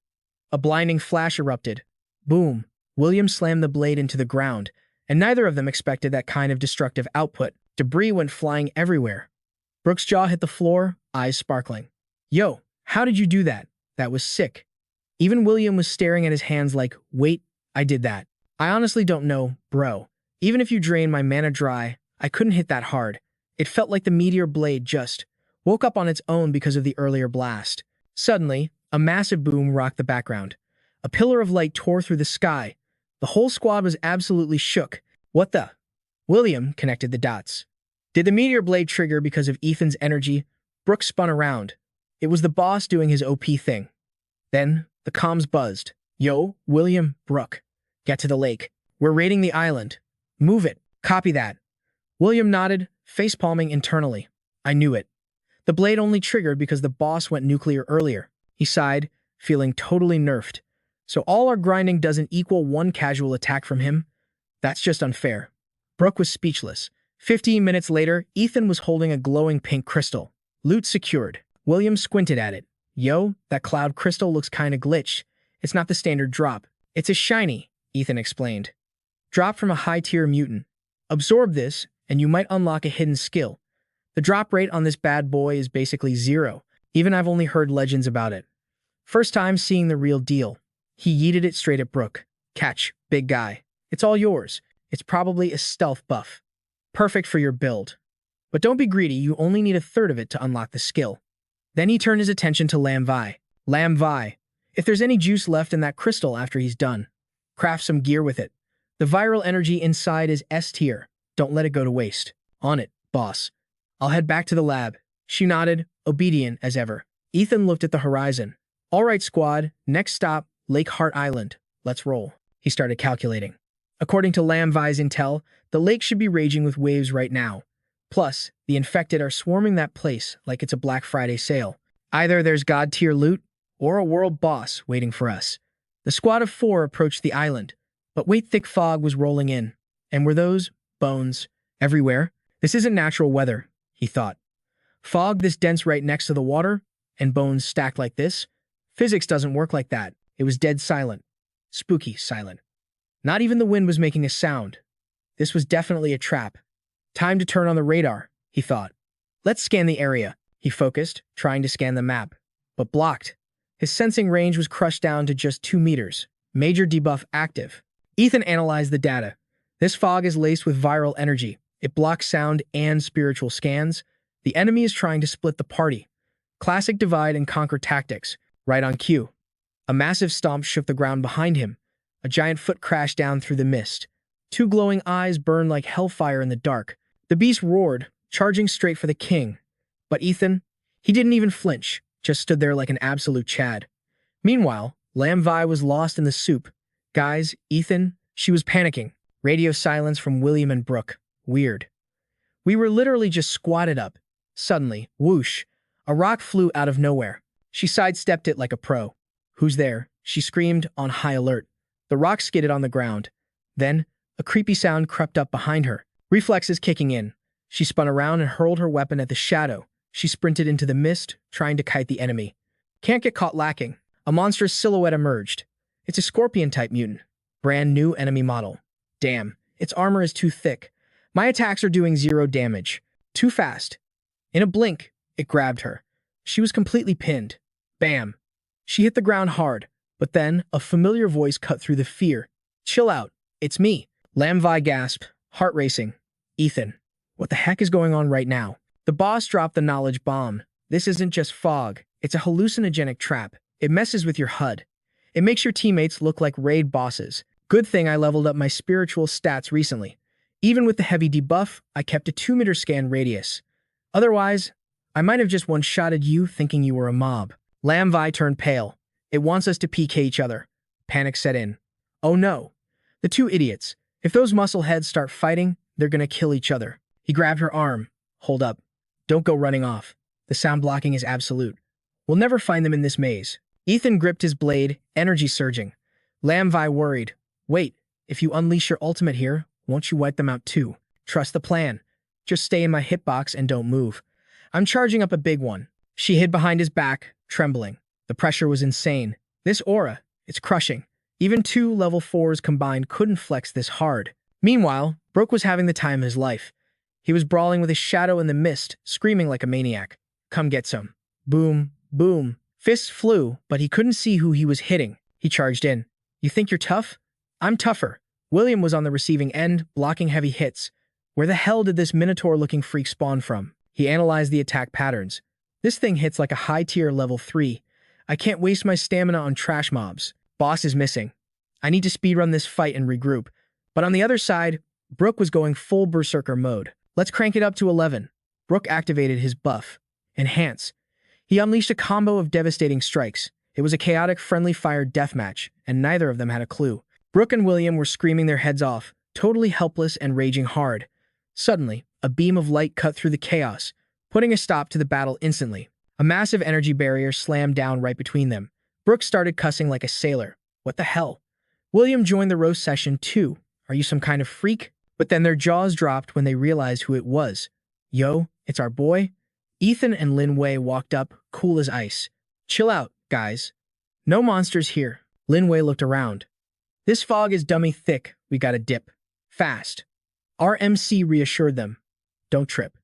A blinding flash erupted. Boom! William slammed the blade into the ground, and neither of them expected that kind of destructive output. Debris went flying everywhere. Brooke's jaw hit the floor, eyes sparkling. Yo, how did you do that? That was sick. Even William was staring at his hands like, wait, I did that. I honestly don't know, bro. Even if you drain my mana dry, I couldn't hit that hard. It felt like the meteor blade just woke up on its own because of the earlier blast. Suddenly, a massive boom rocked the background. A pillar of light tore through the sky. The whole squad was absolutely shook. What the? William connected the dots. Did the meteor blade trigger because of Ethan's energy? Brooke spun around. It was the boss doing his OP thing. Then, the comms buzzed. Yo, William, Brooke. Get to the lake. We're raiding the island. Move it. Copy that. William nodded, facepalming internally. I knew it. The blade only triggered because the boss went nuclear earlier. He sighed, feeling totally nerfed. So all our grinding doesn't equal one casual attack from him? That's just unfair. Brooke was speechless. 15 minutes later, Ethan was holding a glowing pink crystal. Loot secured. William squinted at it. Yo, that cloud crystal looks kinda glitch. It's not the standard drop. It's a shiny, Ethan explained. Drop from a high-tier mutant. Absorb this, and you might unlock a hidden skill. The drop rate on this bad boy is basically 0. Even I've only heard legends about it. First time seeing the real deal. He yeeted it straight at Brooke. Catch, big guy. It's all yours. It's probably a stealth buff. Perfect for your build. But don't be greedy, you only need a third of it to unlock the skill. Then he turned his attention to Lam Vi. Lam Vi. If there's any juice left in that crystal after he's done, craft some gear with it. The viral energy inside is S tier. Don't let it go to waste. On it, boss. I'll head back to the lab. She nodded, obedient as ever. Ethan looked at the horizon. All right, squad. Next stop, Lake Heart Island. Let's roll. He started calculating. According to Lam Vi's intel, the lake should be raging with waves right now. Plus, the infected are swarming that place like it's a Black Friday sale. Either there's god-tier loot, or a world boss waiting for us. The squad of 4 approached the island, but thick fog was rolling in. And were those bones everywhere? This isn't natural weather, he thought. Fog this dense right next to the water, and bones stacked like this? Physics doesn't work like that. It was dead silent. Spooky silent. Not even the wind was making a sound. This was definitely a trap. Time to turn on the radar, he thought. Let's scan the area. He focused, trying to scan the map, but blocked. His sensing range was crushed down to just 2 meters. Major debuff active. Ethan analyzed the data. This fog is laced with viral energy. It blocks sound and spiritual scans. The enemy is trying to split the party. Classic divide and conquer tactics, right on cue. A massive stomp shook the ground behind him. A giant foot crashed down through the mist. 2 glowing eyes burned like hellfire in the dark. The beast roared, charging straight for the king. But Ethan, he didn't even flinch, just stood there like an absolute Chad. Meanwhile, Lam Vi was lost in the soup. Guys, Ethan, she was panicking. Radio silence from William and Brooke. Weird. We were literally just squatted up. Suddenly, whoosh, a rock flew out of nowhere. She sidestepped it like a pro. Who's there? She screamed, on high alert. The rock skidded on the ground. Then, a creepy sound crept up behind her. Reflexes kicking in. She spun around and hurled her weapon at the shadow. She sprinted into the mist, trying to kite the enemy. Can't get caught lacking. A monstrous silhouette emerged. It's a scorpion-type mutant. Brand new enemy model. Damn, its armor is too thick. My attacks are doing 0 damage. Too fast. In a blink, it grabbed her. She was completely pinned. Bam. She hit the ground hard, but then a familiar voice cut through the fear. Chill out. It's me. Lam Vi gasped, heart racing. Ethan, what the heck is going on right now? The boss dropped the knowledge bomb. This isn't just fog. It's a hallucinogenic trap. It messes with your HUD. It makes your teammates look like raid bosses. Good thing I leveled up my spiritual stats recently. Even with the heavy debuff, I kept a 2-meter scan radius. Otherwise, I might have just one-shotted you thinking you were a mob. Lam Vi turned pale. It wants us to PK each other. Panic set in. Oh no. The 2 idiots. If those muscleheads start fighting, they're gonna kill each other. He grabbed her arm. Hold up. Don't go running off. The sound blocking is absolute. We'll never find them in this maze. Ethan gripped his blade, energy surging. Lam Vi worried. Wait, if you unleash your ultimate here, won't you wipe them out too? Trust the plan. Just stay in my hitbox and don't move. I'm charging up a big one. She hid behind his back, trembling. The pressure was insane. This aura, It's crushing. Even two level 4s combined couldn't flex this hard. Meanwhile, Brooke was having the time of his life. He was brawling with his shadow in the mist, screaming like a maniac. Come get some. Boom, boom. Fists flew, but he couldn't see who he was hitting. He charged in. You think you're tough? I'm tougher. William was on the receiving end, blocking heavy hits. Where the hell did this minotaur-looking freak spawn from? He analyzed the attack patterns. This thing hits like a high-tier level 3. I can't waste my stamina on trash mobs. Boss is missing. I need to speedrun this fight and regroup. But on the other side, Brooke was going full berserker mode. Let's crank it up to 11. Brooke activated his buff. Enhance. He unleashed a combo of devastating strikes. It was a chaotic friendly fire deathmatch, and neither of them had a clue. Brooke and William were screaming their heads off, totally helpless and raging hard. Suddenly, a beam of light cut through the chaos, putting a stop to the battle instantly. A massive energy barrier slammed down right between them. Brooke started cussing like a sailor. What the hell? William joined the roast session too. Are you some kind of freak? But then their jaws dropped when they realized who it was. Yo, it's our boy. Ethan and Lin Wei walked up, cool as ice. Chill out, guys. No monsters here. Lin Wei looked around. This fog is dummy thick. We gotta dip. Fast. Our MC reassured them. Don't trip.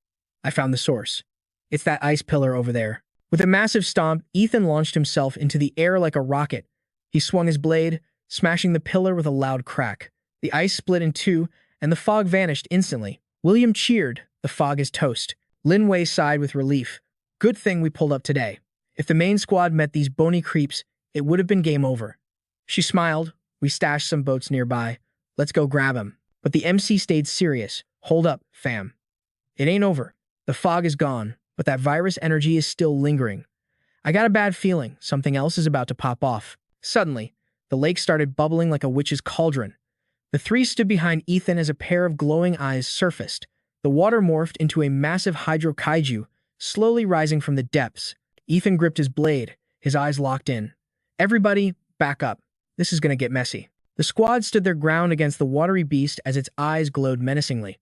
I found the source. It's that ice pillar over there. With a massive stomp, Ethan launched himself into the air like a rocket. He swung his blade, smashing the pillar with a loud crack. The ice split in two, and the fog vanished instantly. William cheered. The fog is toast. Lin Wei sighed with relief. Good thing we pulled up today. If the main squad met these bony creeps, it would have been game over. She smiled. We stashed some boats nearby. Let's go grab 'em. But the MC stayed serious. Hold up, fam. It ain't over. The fog is gone, but that virus energy is still lingering. I got a bad feeling something else is about to pop off. Suddenly, the lake started bubbling like a witch's cauldron. The three stood behind Ethan as a pair of glowing eyes surfaced. The water morphed into a massive hydro kaiju, slowly rising from the depths. Ethan gripped his blade, his eyes locked in. Everybody, back up. This is gonna get messy. The squad stood their ground against the watery beast as its eyes glowed menacingly.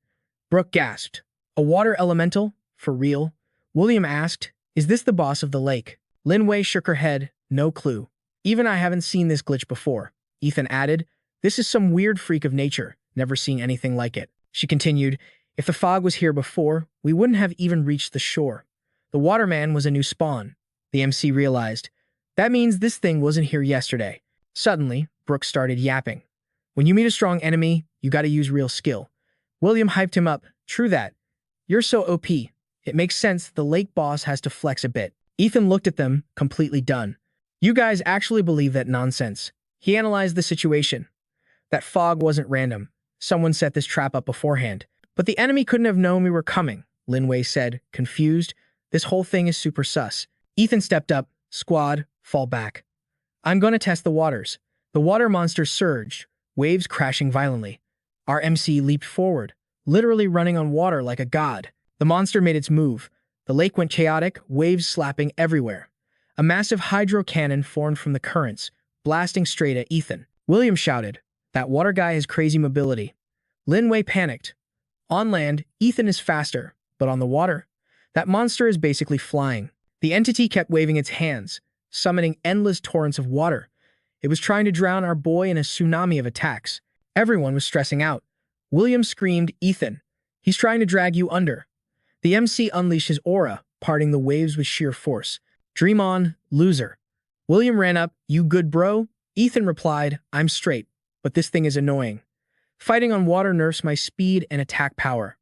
Brooke gasped. A water elemental? For real? William asked, is this the boss of the lake? Lin Wei shook her head. No clue. Even I haven't seen this glitch before. Ethan added, this is some weird freak of nature. Never seen anything like it. She continued, if the fog was here before, we wouldn't have even reached the shore. The waterman was a new spawn. The MC realized. That means this thing wasn't here yesterday. Suddenly, Brooke started yapping. When you meet a strong enemy, you gotta use real skill. William hyped him up. True that. You're so OP. It makes sense the lake boss has to flex a bit. Ethan looked at them, completely done. You guys actually believe that nonsense. He analyzed the situation. That fog wasn't random. Someone set this trap up beforehand. But the enemy couldn't have known we were coming, Lin Wei said, confused. This whole thing is super sus. Ethan stepped up. Squad, fall back. I'm gonna test the waters. The water monster surged, waves crashing violently. Our MC leaped forward, literally running on water like a god. The monster made its move. The lake went chaotic, waves slapping everywhere. A massive hydro cannon formed from the currents, blasting straight at Ethan. William shouted, that water guy has crazy mobility. Lin Wei panicked. On land, Ethan is faster, but on the water, that monster is basically flying. The entity kept waving its hands, summoning endless torrents of water. It was trying to drown our boy in a tsunami of attacks. Everyone was stressing out. William screamed, Ethan, he's trying to drag you under. The MC unleashed his aura, parting the waves with sheer force. Dream on, loser. William ran up, you good bro? Ethan replied, I'm straight, but this thing is annoying. Fighting on water nerfs my speed and attack power.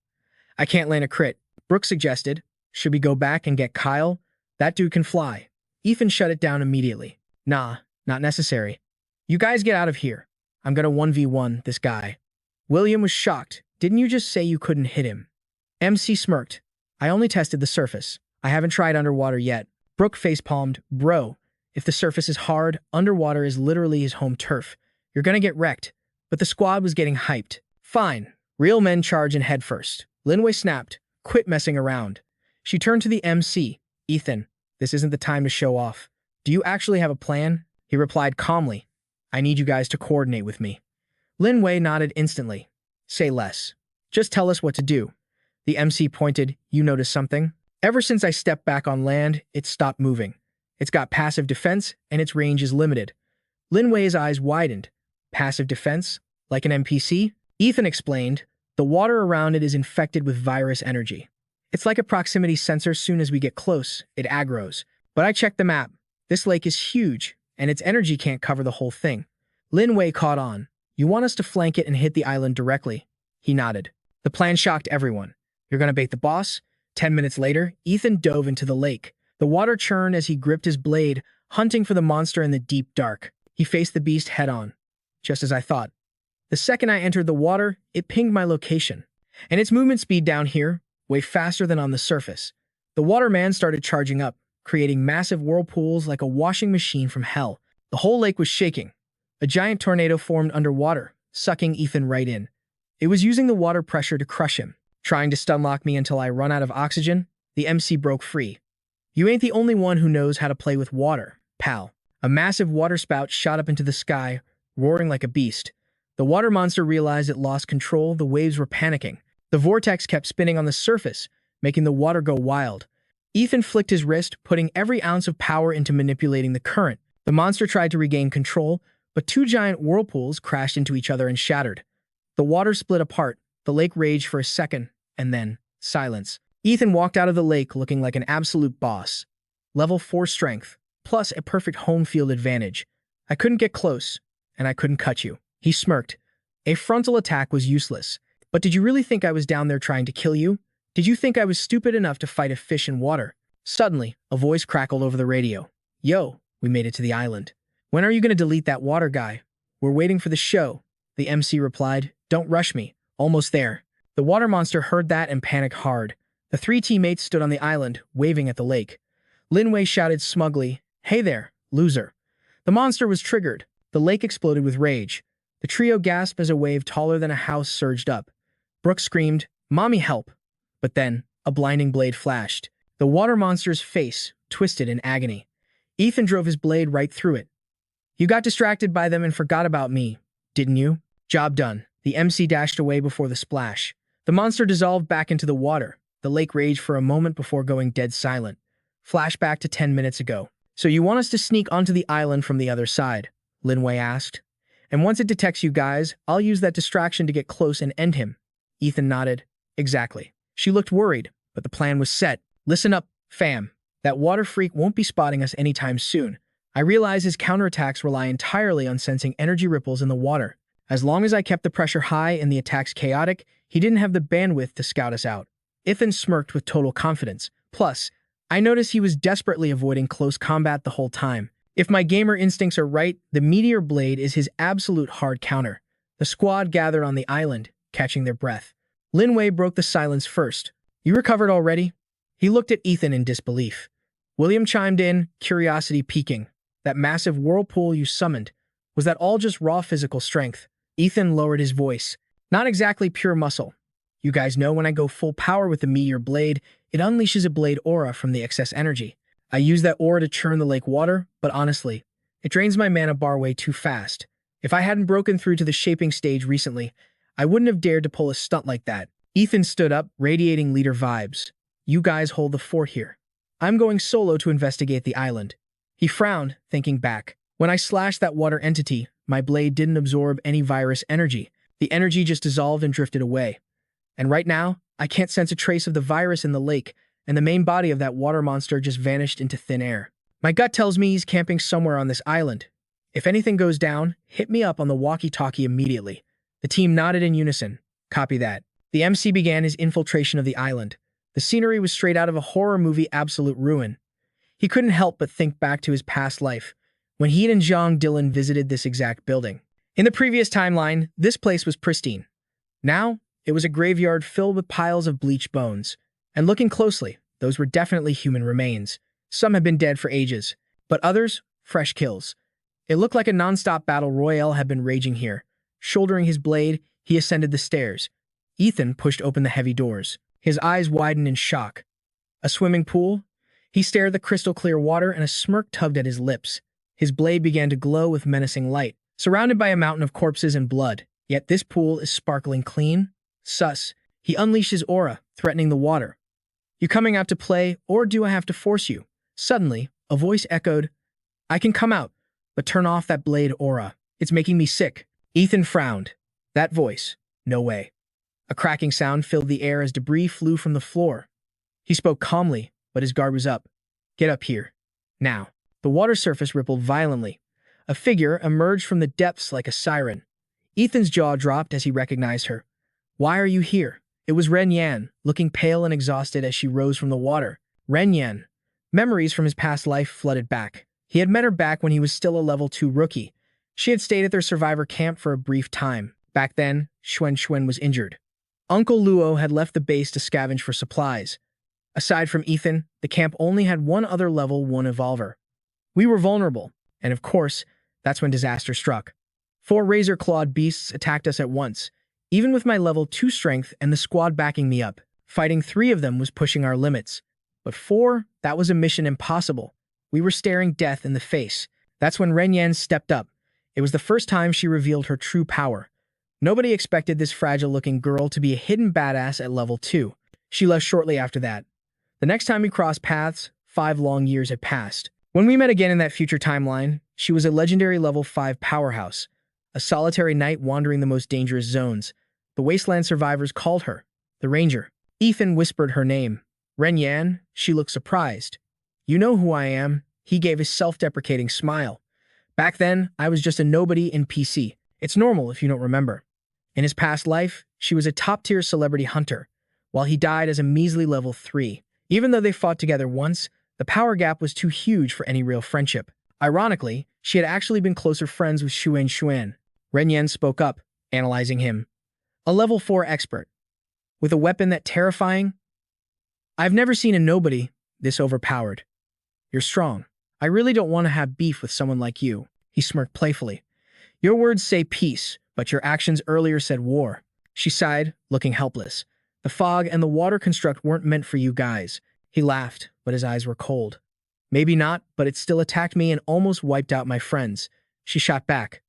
I can't land a crit. Brooke suggested, should we go back and get Kyle? That dude can fly. Ethan shut it down immediately. Nah, not necessary. You guys get out of here. I'm gonna 1v1 this guy. William was shocked. Didn't you just say you couldn't hit him? MC smirked. I only tested the surface. I haven't tried underwater yet. Brooke facepalmed. Bro, if the surface is hard, underwater is literally his home turf. You're gonna get wrecked. But the squad was getting hyped. Fine. Real men charge in head first. Lin Wei snapped. Quit messing around. She turned to the MC. Ethan, this isn't the time to show off. Do you actually have a plan? He replied calmly. I need you guys to coordinate with me. Lin Wei nodded instantly. Say less. Just tell us what to do. The MC pointed. You notice something? Ever since I stepped back on land, it's stopped moving. It's got passive defense, and its range is limited. Lin Wei's eyes widened. Passive defense? Like an NPC? Ethan explained, the water around it is infected with virus energy. It's like a proximity sensor. Soon as we get close, it aggroes. But I checked the map. This lake is huge, and its energy can't cover the whole thing. Lin Wei caught on. You want us to flank it and hit the island directly? He nodded. The plan shocked everyone. You're gonna bait the boss? 10 minutes later, Ethan dove into the lake. The water churned as he gripped his blade, hunting for the monster in the deep dark. He faced the beast head-on. Just as I thought. The second I entered the water, it pinged my location. And its movement speed down here, way faster than on the surface. The waterman started charging up, creating massive whirlpools like a washing machine from hell. The whole lake was shaking. A giant tornado formed underwater, sucking Ethan right in. It was using the water pressure to crush him. Trying to stunlock me until I run out of oxygen, the MC broke free. You ain't the only one who knows how to play with water, pal. A massive waterspout shot up into the sky, roaring like a beast. The water monster realized it lost control. The waves were panicking. The vortex kept spinning on the surface, making the water go wild. Ethan flicked his wrist, putting every ounce of power into manipulating the current. The monster tried to regain control, but two giant whirlpools crashed into each other and shattered. The water split apart. The lake raged for a second, and then silence. Ethan walked out of the lake looking like an absolute boss. Level 4 strength, plus a perfect home field advantage. I couldn't get close, and I couldn't cut you. He smirked. A frontal attack was useless. But did you really think I was down there trying to kill you? Did you think I was stupid enough to fight a fish in water? Suddenly, a voice crackled over the radio. Yo, we made it to the island. When are you going to delete that water guy? We're waiting for the show. The MC replied. Don't rush me. Almost there. The water monster heard that and panicked hard. The three teammates stood on the island, waving at the lake. Lin Wei shouted smugly, Hey there, loser. The monster was triggered. The lake exploded with rage. The trio gasped as a wave taller than a house surged up. Brooke screamed, Mommy, help! But then, a blinding blade flashed. The water monster's face twisted in agony. Ethan drove his blade right through it. You got distracted by them and forgot about me, didn't you? Job done. The MC dashed away before the splash. The monster dissolved back into the water. The lake raged for a moment before going dead silent. Flashback to 10 minutes ago. So you want us to sneak onto the island from the other side? Lin Wei asked. And once it detects you guys, I'll use that distraction to get close and end him. Ethan nodded. Exactly. She looked worried, but the plan was set. Listen up, fam. That water freak won't be spotting us anytime soon. I realize his counterattacks rely entirely on sensing energy ripples in the water. As long as I kept the pressure high and the attacks chaotic, he didn't have the bandwidth to scout us out. Ethan smirked with total confidence. Plus, I noticed he was desperately avoiding close combat the whole time. If my gamer instincts are right, the meteor blade is his absolute hard counter. The squad gathered on the island, catching their breath. Lin Wei broke the silence first. You recovered already? He looked at Ethan in disbelief. William chimed in, curiosity peaking. That massive whirlpool you summoned, was that all just raw physical strength? Ethan lowered his voice. Not exactly pure muscle. You guys know when I go full power with the meteor blade, it unleashes a blade aura from the excess energy. I use that aura to churn the lake water, but honestly, it drains my mana bar way too fast. If I hadn't broken through to the shaping stage recently, I wouldn't have dared to pull a stunt like that. Ethan stood up, radiating leader vibes. You guys hold the fort here. I'm going solo to investigate the island. He frowned, thinking back. When I slashed that water entity, my blade didn't absorb any virus energy. The energy just dissolved and drifted away. And right now, I can't sense a trace of the virus in the lake, and the main body of that water monster just vanished into thin air. My gut tells me he's camping somewhere on this island. If anything goes down, hit me up on the walkie-talkie immediately. The team nodded in unison. Copy that. The MC began his infiltration of the island. The scenery was straight out of a horror movie, absolute ruin. He couldn't help but think back to his past life, when he and Zhang Dylan visited this exact building. In the previous timeline, this place was pristine. Now, it was a graveyard filled with piles of bleached bones. And looking closely, those were definitely human remains. Some had been dead for ages, but others, fresh kills. It looked like a non-stop battle royale had been raging here. Shouldering his blade, he ascended the stairs. Ethan pushed open the heavy doors. His eyes widened in shock. A swimming pool? He stared at the crystal-clear water and a smirk tugged at his lips. His blade began to glow with menacing light, surrounded by a mountain of corpses and blood. Yet this pool is sparkling clean. Sus. He unleashed his aura, threatening the water. You coming out to play, or do I have to force you? Suddenly, a voice echoed, I can come out. But turn off that blade aura. It's making me sick. Ethan frowned. That voice. No way. A cracking sound filled the air as debris flew from the floor. He spoke calmly, but his guard was up. Get up here. Now. The water surface rippled violently. A figure emerged from the depths like a siren. Ethan's jaw dropped as he recognized her. Why are you here? It was Ren Yan, looking pale and exhausted as she rose from the water. Ren Yan. Memories from his past life flooded back. He had met her back when he was still a level 2 rookie. She had stayed at their survivor camp for a brief time. Back then, Xuan was injured. Uncle Luo had left the base to scavenge for supplies. Aside from Ethan, the camp only had one other level 1 evolver. We were vulnerable, and of course, that's when disaster struck. 4 razor-clawed beasts attacked us at once, even with my level 2 strength and the squad backing me up. Fighting 3 of them was pushing our limits. But 4, that was a mission impossible. We were staring death in the face. That's when Ren Yan stepped up. It was the first time she revealed her true power. Nobody expected this fragile-looking girl to be a hidden badass at level 2. She left shortly after that. The next time we crossed paths, 5 long years had passed. When we met again in that future timeline, she was a legendary level 5 powerhouse, a solitary knight wandering the most dangerous zones. The wasteland survivors called her the Ranger. Ethan whispered her name. Ren Yan. She looked surprised. You know who I am. He gave a self-deprecating smile. Back then, I was just a nobody in PC. It's normal if you don't remember. In his past life, she was a top-tier celebrity hunter, while he died as a measly level 3. Even though they fought together once, the power gap was too huge for any real friendship. Ironically, she had actually been closer friends with Xuan. Ren Yan spoke up, analyzing him. A level 4 expert. With a weapon that terrifying? I've never seen a nobody this overpowered. You're strong. I really don't want to have beef with someone like you. He smirked playfully. Your words say peace, but your actions earlier said war. She sighed, looking helpless. The fog and the water construct weren't meant for you guys. He laughed, but his eyes were cold. Maybe not, but it still attacked me and almost wiped out my friends. She shot back.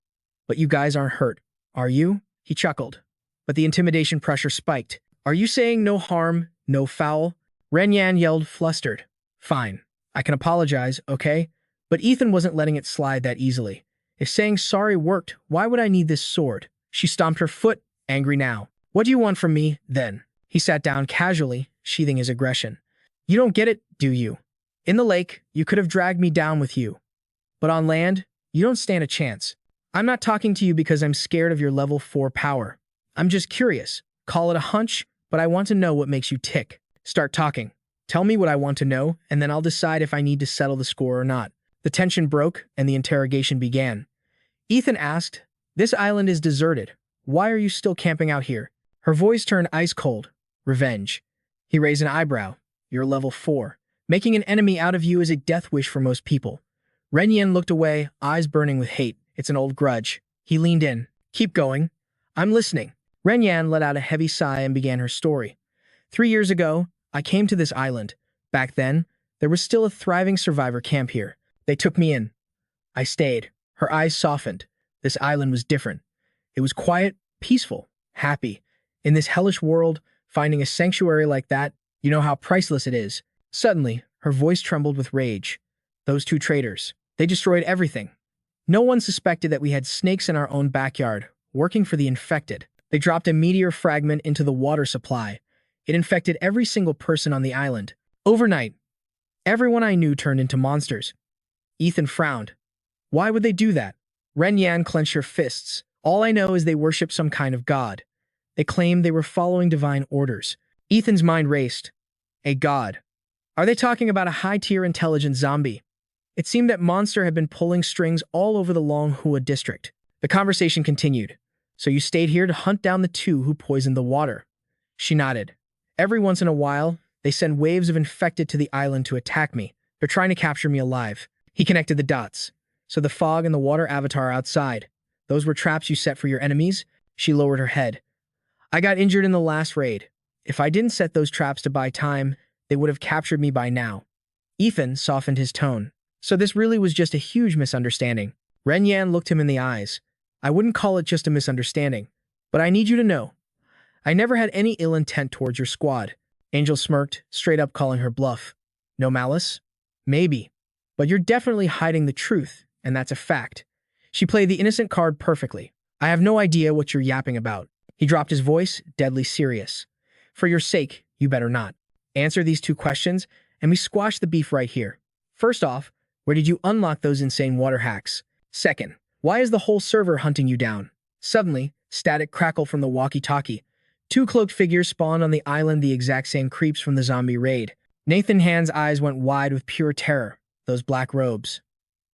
But you guys aren't hurt, are you? He chuckled. But the intimidation pressure spiked. Are you saying no harm, no foul? Ren Yan yelled, flustered. Fine. I can apologize, okay? But Ethan wasn't letting it slide that easily. If saying sorry worked, why would I need this sword? She stomped her foot, angry now. What do you want from me, then? He sat down casually, sheathing his aggression. You don't get it, do you? In the lake, you could have dragged me down with you. But on land, you don't stand a chance. I'm not talking to you because I'm scared of your level 4 power. I'm just curious. Call it a hunch, but I want to know what makes you tick. Start talking. Tell me what I want to know, and then I'll decide if I need to settle the score or not. The tension broke, and the interrogation began. Ethan asked, This island is deserted. Why are you still camping out here? Her voice turned ice cold. Revenge. He raised an eyebrow. You're level 4. Making an enemy out of you is a death wish for most people. Ren Yan looked away, eyes burning with hate. It's an old grudge. He leaned in. Keep going. I'm listening. Ren Yan let out a heavy sigh and began her story. 3 years ago, I came to this island. Back then, there was still a thriving survivor camp here. They took me in. I stayed. Her eyes softened. This island was different. It was quiet, peaceful, happy. In this hellish world, finding a sanctuary like that, you know how priceless it is. Suddenly, her voice trembled with rage. Those 2 traitors. They destroyed everything. No one suspected that we had snakes in our own backyard, working for the infected. They dropped a meteor fragment into the water supply. It infected every single person on the island. Overnight, everyone I knew turned into monsters. Ethan frowned. Why would they do that? Ren Yan clenched her fists. All I know is they worship some kind of god. They claimed they were following divine orders. Ethan's mind raced. A god. Are they talking about a high-tier intelligent zombie? It seemed that Monster had been pulling strings all over the Longhua district. The conversation continued. So you stayed here to hunt down the 2 who poisoned the water. She nodded. Every once in a while, they send waves of infected to the island to attack me. They're trying to capture me alive. He connected the dots. So the fog and the water avatar outside. Those were traps you set for your enemies? She lowered her head. I got injured in the last raid. If I didn't set those traps to buy time, they would have captured me by now. Ethan softened his tone. So this really was just a huge misunderstanding. Ren Yan looked him in the eyes. I wouldn't call it just a misunderstanding, but I need you to know. I never had any ill intent towards your squad. Angel smirked, straight up calling her bluff. No malice? Maybe. But you're definitely hiding the truth, and that's a fact. She played the innocent card perfectly. I have no idea what you're yapping about. He dropped his voice, deadly serious. For your sake, you better not. Answer these two questions, and we squash the beef right here. First off, where did you unlock those insane water hacks? Second, why is the whole server hunting you down? Suddenly, static crackle from the walkie-talkie. Two cloaked figures spawned on the island, the exact same creeps from the zombie raid. Nathan Hand's eyes went wide with pure terror. Those black robes.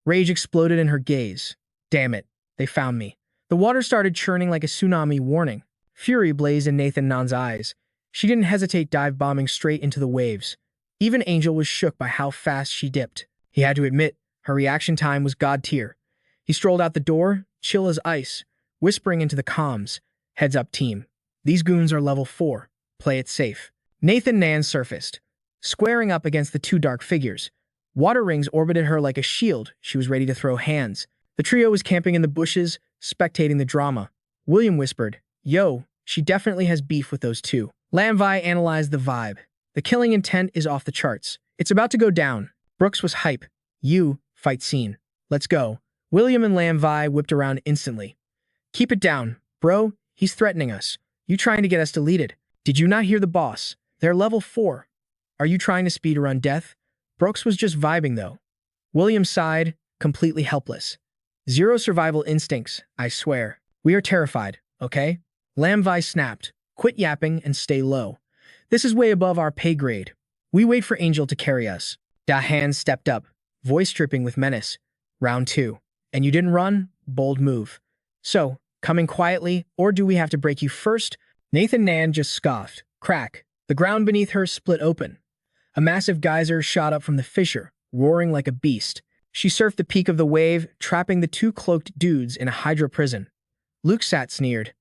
Rage exploded in her gaze. Damn it, they found me. The water started churning like a tsunami warning. Fury blazed in Nathan Nan's eyes. She didn't hesitate, dive bombing straight into the waves. Even Angel was shook by how fast she dipped. He had to admit, her reaction time was god tier. He strolled out the door, chill as ice, whispering into the comms. Heads up, team. These goons are level 4. Play it safe. Nathan Nan surfaced, squaring up against the two dark figures. Water rings orbited her like a shield. She was ready to throw hands. The trio was camping in the bushes, spectating the drama. William whispered, "Yo, she definitely has beef with those two." Lamvi analyzed the vibe. The killing intent is off the charts. It's about to go down. Brooks was hype. Fight scene. Let's go. William and Lamvi whipped around instantly. Keep it down, bro. He's threatening us. You trying to get us deleted? Did you not hear the boss? They're level 4. Are you trying to speedrun death? Brooks was just vibing though. William sighed, completely helpless. Zero survival instincts, I swear. We are terrified, okay? Lamvi snapped. Quit yapping and stay low. This is way above our pay grade. We wait for Angel to carry us. Dahan stepped up, voice dripping with menace. Round 2. And you didn't run? Bold move. So, coming quietly, or do we have to break you first? Nathan Nan just scoffed. Crack. The ground beneath her split open. A massive geyser shot up from the fissure, roaring like a beast. She surfed the peak of the wave, trapping the two cloaked dudes in a hydra prison. Luke sat sneered.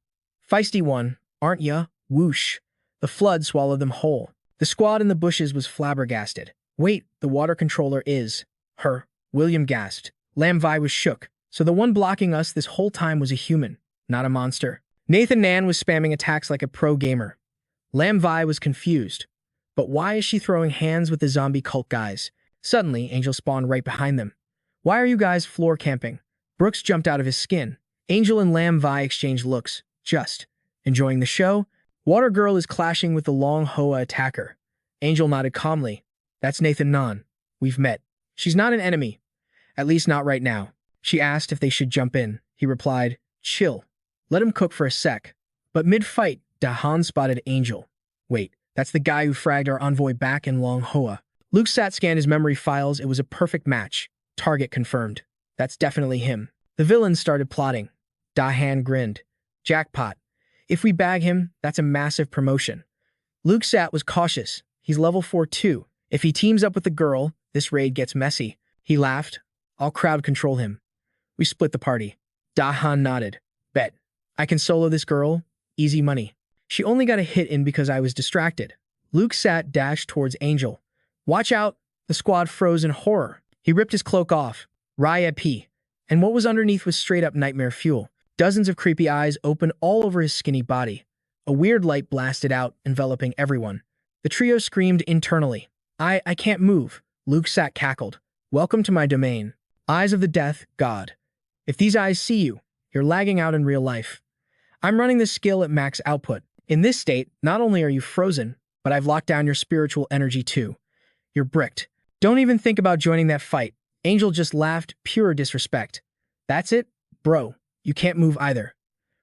Feisty one, aren't ya? Whoosh. The flood swallowed them whole. The squad in the bushes was flabbergasted. Wait, the water controller is her. William gasped. Lamvi was shook. So the one blocking us this whole time was a human, not a monster. Nathan Nan was spamming attacks like a pro gamer. Lamvi was confused. But why is she throwing hands with the zombie cult guys? Suddenly, Angel spawned right behind them. Why are you guys floor camping? Brooks jumped out of his skin. Angel and Lamvi exchanged looks. Just. Enjoying the show? Water Girl is clashing with the Long Hoa attacker. Angel nodded calmly. That's Nathan Nan. We've met. She's not an enemy. At least not right now. She asked if they should jump in. He replied, chill. Let him cook for a sec. But mid-fight, Dahan spotted Angel. Wait, that's the guy who fragged our envoy back in Long Hoa. Luke sat scanned his memory files. It was a perfect match. Target confirmed. That's definitely him. The villains started plotting. Dahan grinned. Jackpot. If we bag him, that's a massive promotion. Luke Sat was cautious. He's level 4 too. If he teams up with the girl, this raid gets messy. He laughed. I'll crowd control him. We split the party. Dahan nodded. Bet. I can solo this girl. Easy money. She only got a hit in because I was distracted. Luke Sat dashed towards Angel. Watch out. The squad froze in horror. He ripped his cloak off. Raya P. And what was underneath was straight up nightmare fuel. Dozens of creepy eyes opened all over his skinny body. A weird light blasted out, enveloping everyone. The trio screamed internally. I can't move. Luke Sat cackled. Welcome to my domain. Eyes of the Death, God. If these eyes see you, you're lagging out in real life. I'm running this skill at max output. In this state, not only are you frozen, but I've locked down your spiritual energy too. You're bricked. Don't even think about joining that fight. Angel just laughed, pure disrespect. That's it? Bro, you can't move either.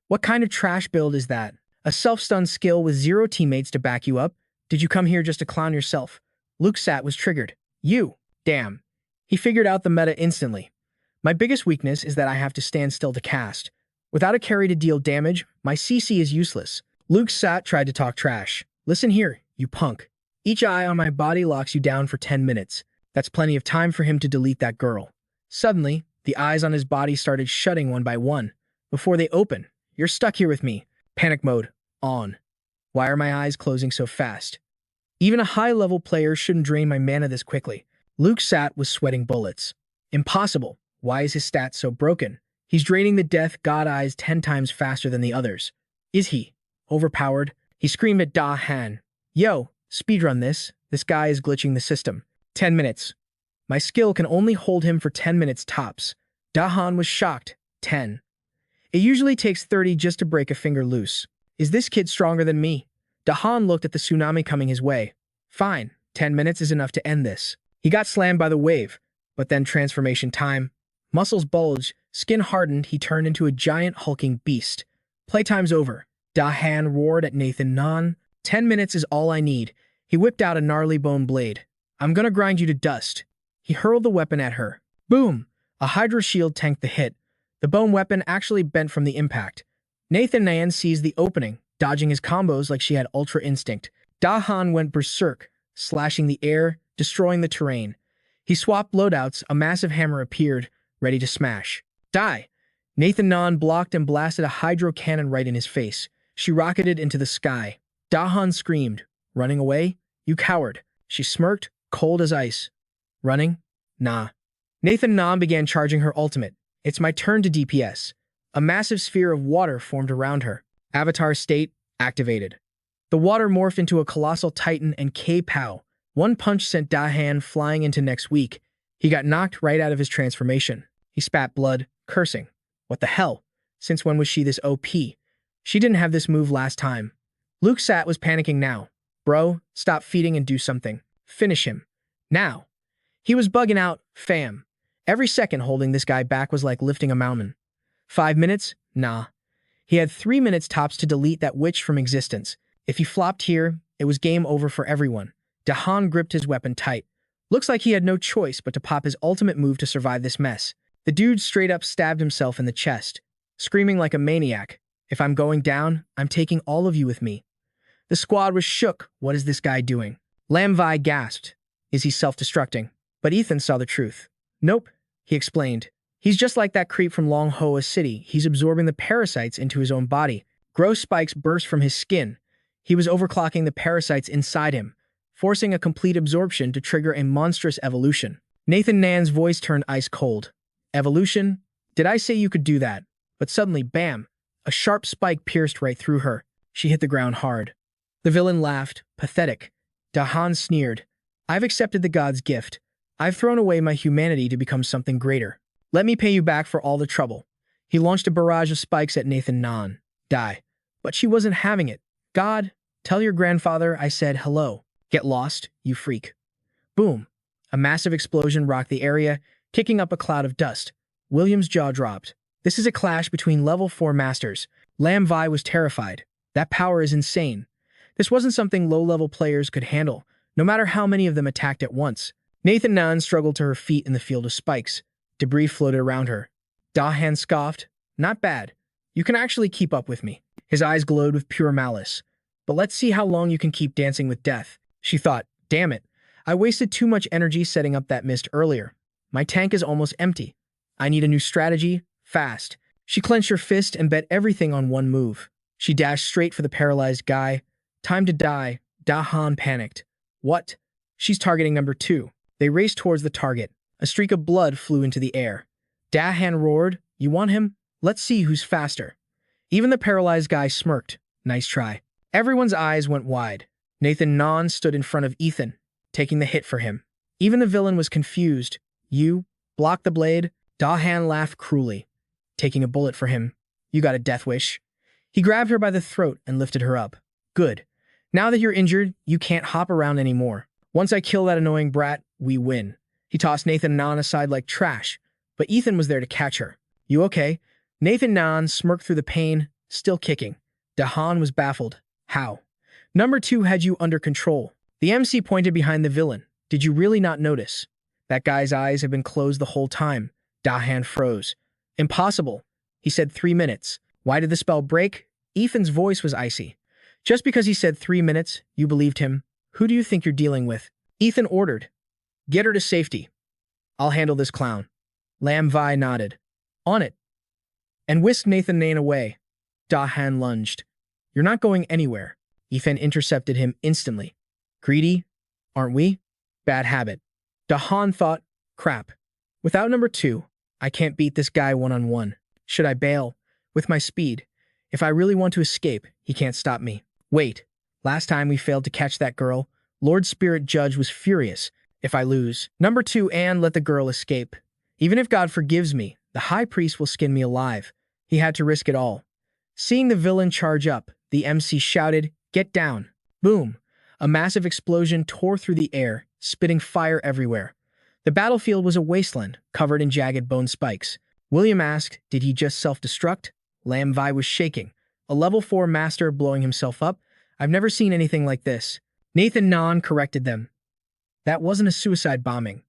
What kind of trash build is that? A self-stun skill with 0 teammates to back you up? Did you come here just to clown yourself? Luke Sat was triggered. You. Damn. He figured out the meta instantly. My biggest weakness is that I have to stand still to cast. Without a carry to deal damage, my CC is useless. Luke Sat tried to talk trash. Listen here, you punk. Each eye on my body locks you down for 10 minutes. That's plenty of time for him to delete that girl. Suddenly, the eyes on his body started shutting one by one. Before they open, you're stuck here with me. Panic mode, on. Why are my eyes closing so fast? Even a high-level player shouldn't drain my mana this quickly. Luke Sat was sweating bullets. Impossible. Why is his stats so broken? He's draining the death god eyes 10 times faster than the others. Is he? Overpowered? He screamed at Dahan. Yo, speedrun this. This guy is glitching the system. 10 minutes. My skill can only hold him for 10 minutes tops. Dahan was shocked. 10. It usually takes 30 just to break a finger loose. Is this kid stronger than me? Dahan looked at the tsunami coming his way. Fine, 10 minutes is enough to end this. He got slammed by the wave, but then transformation time. Muscles bulged, skin hardened, he turned into a giant hulking beast. Playtime's over. Dahan roared at Nathan Nan. 10 minutes is all I need. He whipped out a gnarly bone blade. I'm gonna grind you to dust. He hurled the weapon at her. Boom! A hydro shield tanked the hit. The bone weapon actually bent from the impact. Nathan Nan seized the opening, dodging his combos like she had ultra instinct. Dahan went berserk, slashing the air, destroying the terrain. He swapped loadouts, a massive hammer appeared, ready to smash. Die! Nathan Nan blocked and blasted a hydro cannon right in his face. She rocketed into the sky. Dahan screamed. Running away? You coward. She smirked, cold as ice. Running? Nah. Nathan Nan began charging her ultimate. It's my turn to DPS. A massive sphere of water formed around her. Avatar state activated. The water morphed into a colossal titan and K-Pow. One punch sent Dahan flying into next week. He got knocked right out of his transformation. He spat blood, cursing. What the hell? Since when was she this OP? She didn't have this move last time. Luke Sat was panicking now. Bro, stop feeding and do something. Finish him. Now. He was bugging out, fam. Every second holding this guy back was like lifting a mountain. 5 minutes? Nah. He had 3 minutes tops to delete that witch from existence. If he flopped here, it was game over for everyone. Dahan gripped his weapon tight. Looks like he had no choice but to pop his ultimate move to survive this mess. The dude straight up stabbed himself in the chest, screaming like a maniac. If I'm going down, I'm taking all of you with me. The squad was shook. What is this guy doing? Lam Vi gasped. Is he self-destructing? But Ethan saw the truth. Nope, he explained. He's just like that creep from Long Hoa City. He's absorbing the parasites into his own body. Gross spikes burst from his skin. He was overclocking the parasites inside him, forcing a complete absorption to trigger a monstrous evolution. Nathan Nan's voice turned ice cold. Evolution? Did I say you could do that? But suddenly, bam! A sharp spike pierced right through her. She hit the ground hard. The villain laughed, pathetic. Dahan sneered. I've accepted the god's gift. I've thrown away my humanity to become something greater. Let me pay you back for all the trouble. He launched a barrage of spikes at Nathan Nan. Die. But she wasn't having it. God, tell your grandfather I said hello. Get lost, you freak. Boom. A massive explosion rocked the area, kicking up a cloud of dust. William's jaw dropped. This is a clash between level 4 masters. Lam Vi was terrified. That power is insane. This wasn't something low-level players could handle, no matter how many of them attacked at once. Nathan Nan struggled to her feet in the field of spikes. Debris floated around her. Dahan scoffed. Not bad. You can actually keep up with me. His eyes glowed with pure malice. But let's see how long you can keep dancing with death. She thought, damn it. I wasted too much energy setting up that mist earlier. My tank is almost empty. I need a new strategy, fast. She clenched her fist and bet everything on one move. She dashed straight for the paralyzed guy. Time to die. Dahan panicked. What? She's targeting number 2. They raced towards the target. A streak of blood flew into the air. Dahan roared, you want him? Let's see who's faster. Even the paralyzed guy smirked. Nice try. Everyone's eyes went wide. Nathan Nan stood in front of Ethan, taking the hit for him. Even the villain was confused. You? Block the blade? Dahan laughed cruelly, taking a bullet for him. You got a death wish. He grabbed her by the throat and lifted her up. Good. Now that you're injured, you can't hop around anymore. Once I kill that annoying brat, we win. He tossed Nathan Nan aside like trash, but Ethan was there to catch her. You okay? Nathan Nan smirked through the pain, still kicking. Dahan was baffled. How? Number 2 had you under control. The MC pointed behind the villain. Did you really not notice? That guy's eyes had been closed the whole time. Dahan froze. Impossible. He said 3 minutes. Why did the spell break? Ethan's voice was icy. Just because he said 3 minutes, you believed him? Who do you think you're dealing with? Ethan ordered. Get her to safety. I'll handle this clown. Lam Vi nodded. On it. And whisked Nathan Nan away. Dahan lunged. You're not going anywhere. Ethan intercepted him instantly. Greedy? Aren't we? Bad habit. Dahan thought, crap. Without number 2, I can't beat this guy one-on-one. Should I bail? With my speed. If I really want to escape, he can't stop me. Wait. Last time we failed to catch that girl, Lord Spirit Judge was furious. If I lose, number 2 and let the girl escape. Even if God forgives me, The high priest will skin me alive. He had to risk it all. Seeing the villain charge up, the MC shouted, "Get down!" Boom! A massive explosion tore through the air, spitting fire everywhere. The battlefield was a wasteland, covered in jagged bone spikes. William asked, did he just self-destruct? Lam Vi was shaking. A level 4 master blowing himself up? I've never seen anything like this. Nathan Nan corrected them. That wasn't a suicide bombing.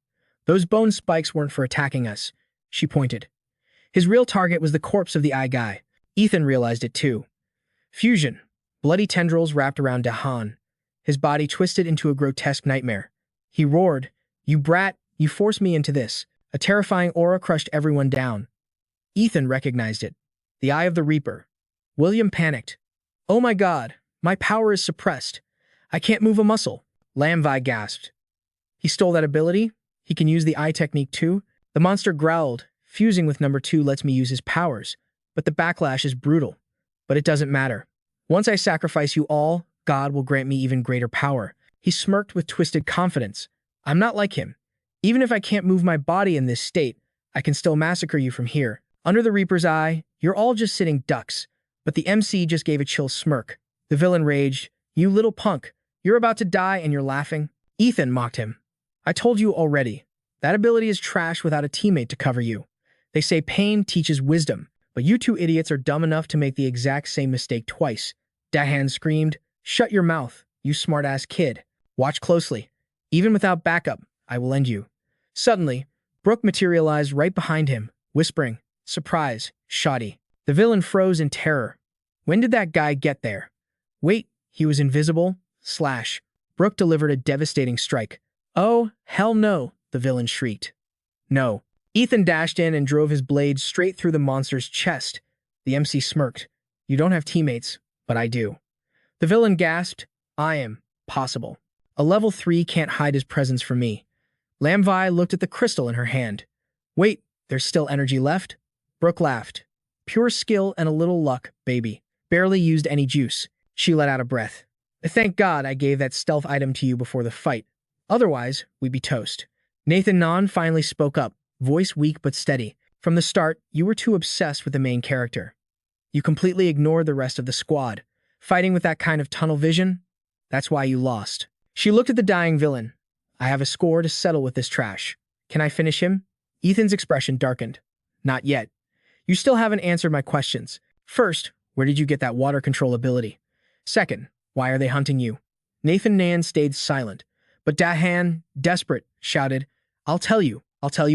Those bone spikes weren't for attacking us, she pointed. His real target was the corpse of the eye guy. Ethan realized it too. Fusion. Bloody tendrils wrapped around Dahan. His body twisted into a grotesque nightmare. He roared, "You brat, you forced me into this." A terrifying aura crushed everyone down. Ethan recognized it. The Eye of the Reaper. William panicked. "Oh my god, my power is suppressed. I can't move a muscle." Lam Vi gasped. He stole that ability? He can use the eye technique too? The monster growled. Fusing with number 2 lets me use his powers, but the backlash is brutal. But it doesn't matter. Once I sacrifice you all, God will grant me even greater power. He smirked with twisted confidence. I'm not like him. Even if I can't move my body in this state, I can still massacre you from here. Under the Reaper's eye, you're all just sitting ducks. But the MC just gave a chill smirk. The villain raged, "You little punk, you're about to die and you're laughing?" Ethan mocked him. "I told you already. That ability is trash without a teammate to cover you. They say pain teaches wisdom, but you two idiots are dumb enough to make the exact same mistake twice." Dahan screamed, "Shut your mouth, you smart-ass kid. Watch closely. Even without backup, I will end you." Suddenly, Brooke materialized right behind him, whispering, "Surprise, shoddy." The villain froze in terror. When did that guy get there? Wait, he was invisible? Slash. Brooke delivered a devastating strike. "Oh, hell no," the villain shrieked. "No." Ethan dashed in and drove his blade straight through the monster's chest. The MC smirked. "You don't have teammates, but I do." The villain gasped, "I am possible. A level 3 can't hide his presence from me." Lam Vi looked at the crystal in her hand. "Wait, there's still energy left?" Brooke laughed. "Pure skill and a little luck, baby. Barely used any juice." She let out a breath. "Thank God I gave that stealth item to you before the fight. Otherwise, we'd be toast." Nathan Nan finally spoke up, voice weak but steady. "From the start, you were too obsessed with the main character. You completely ignored the rest of the squad. Fighting with that kind of tunnel vision? That's why you lost." She looked at the dying villain. "I have a score to settle with this trash. Can I finish him?" Ethan's expression darkened. "Not yet. You still haven't answered my questions. First, where did you get that water control ability? Second, why are they hunting you?" Nathan Nan stayed silent, but Dahan, desperate, shouted, I'll tell you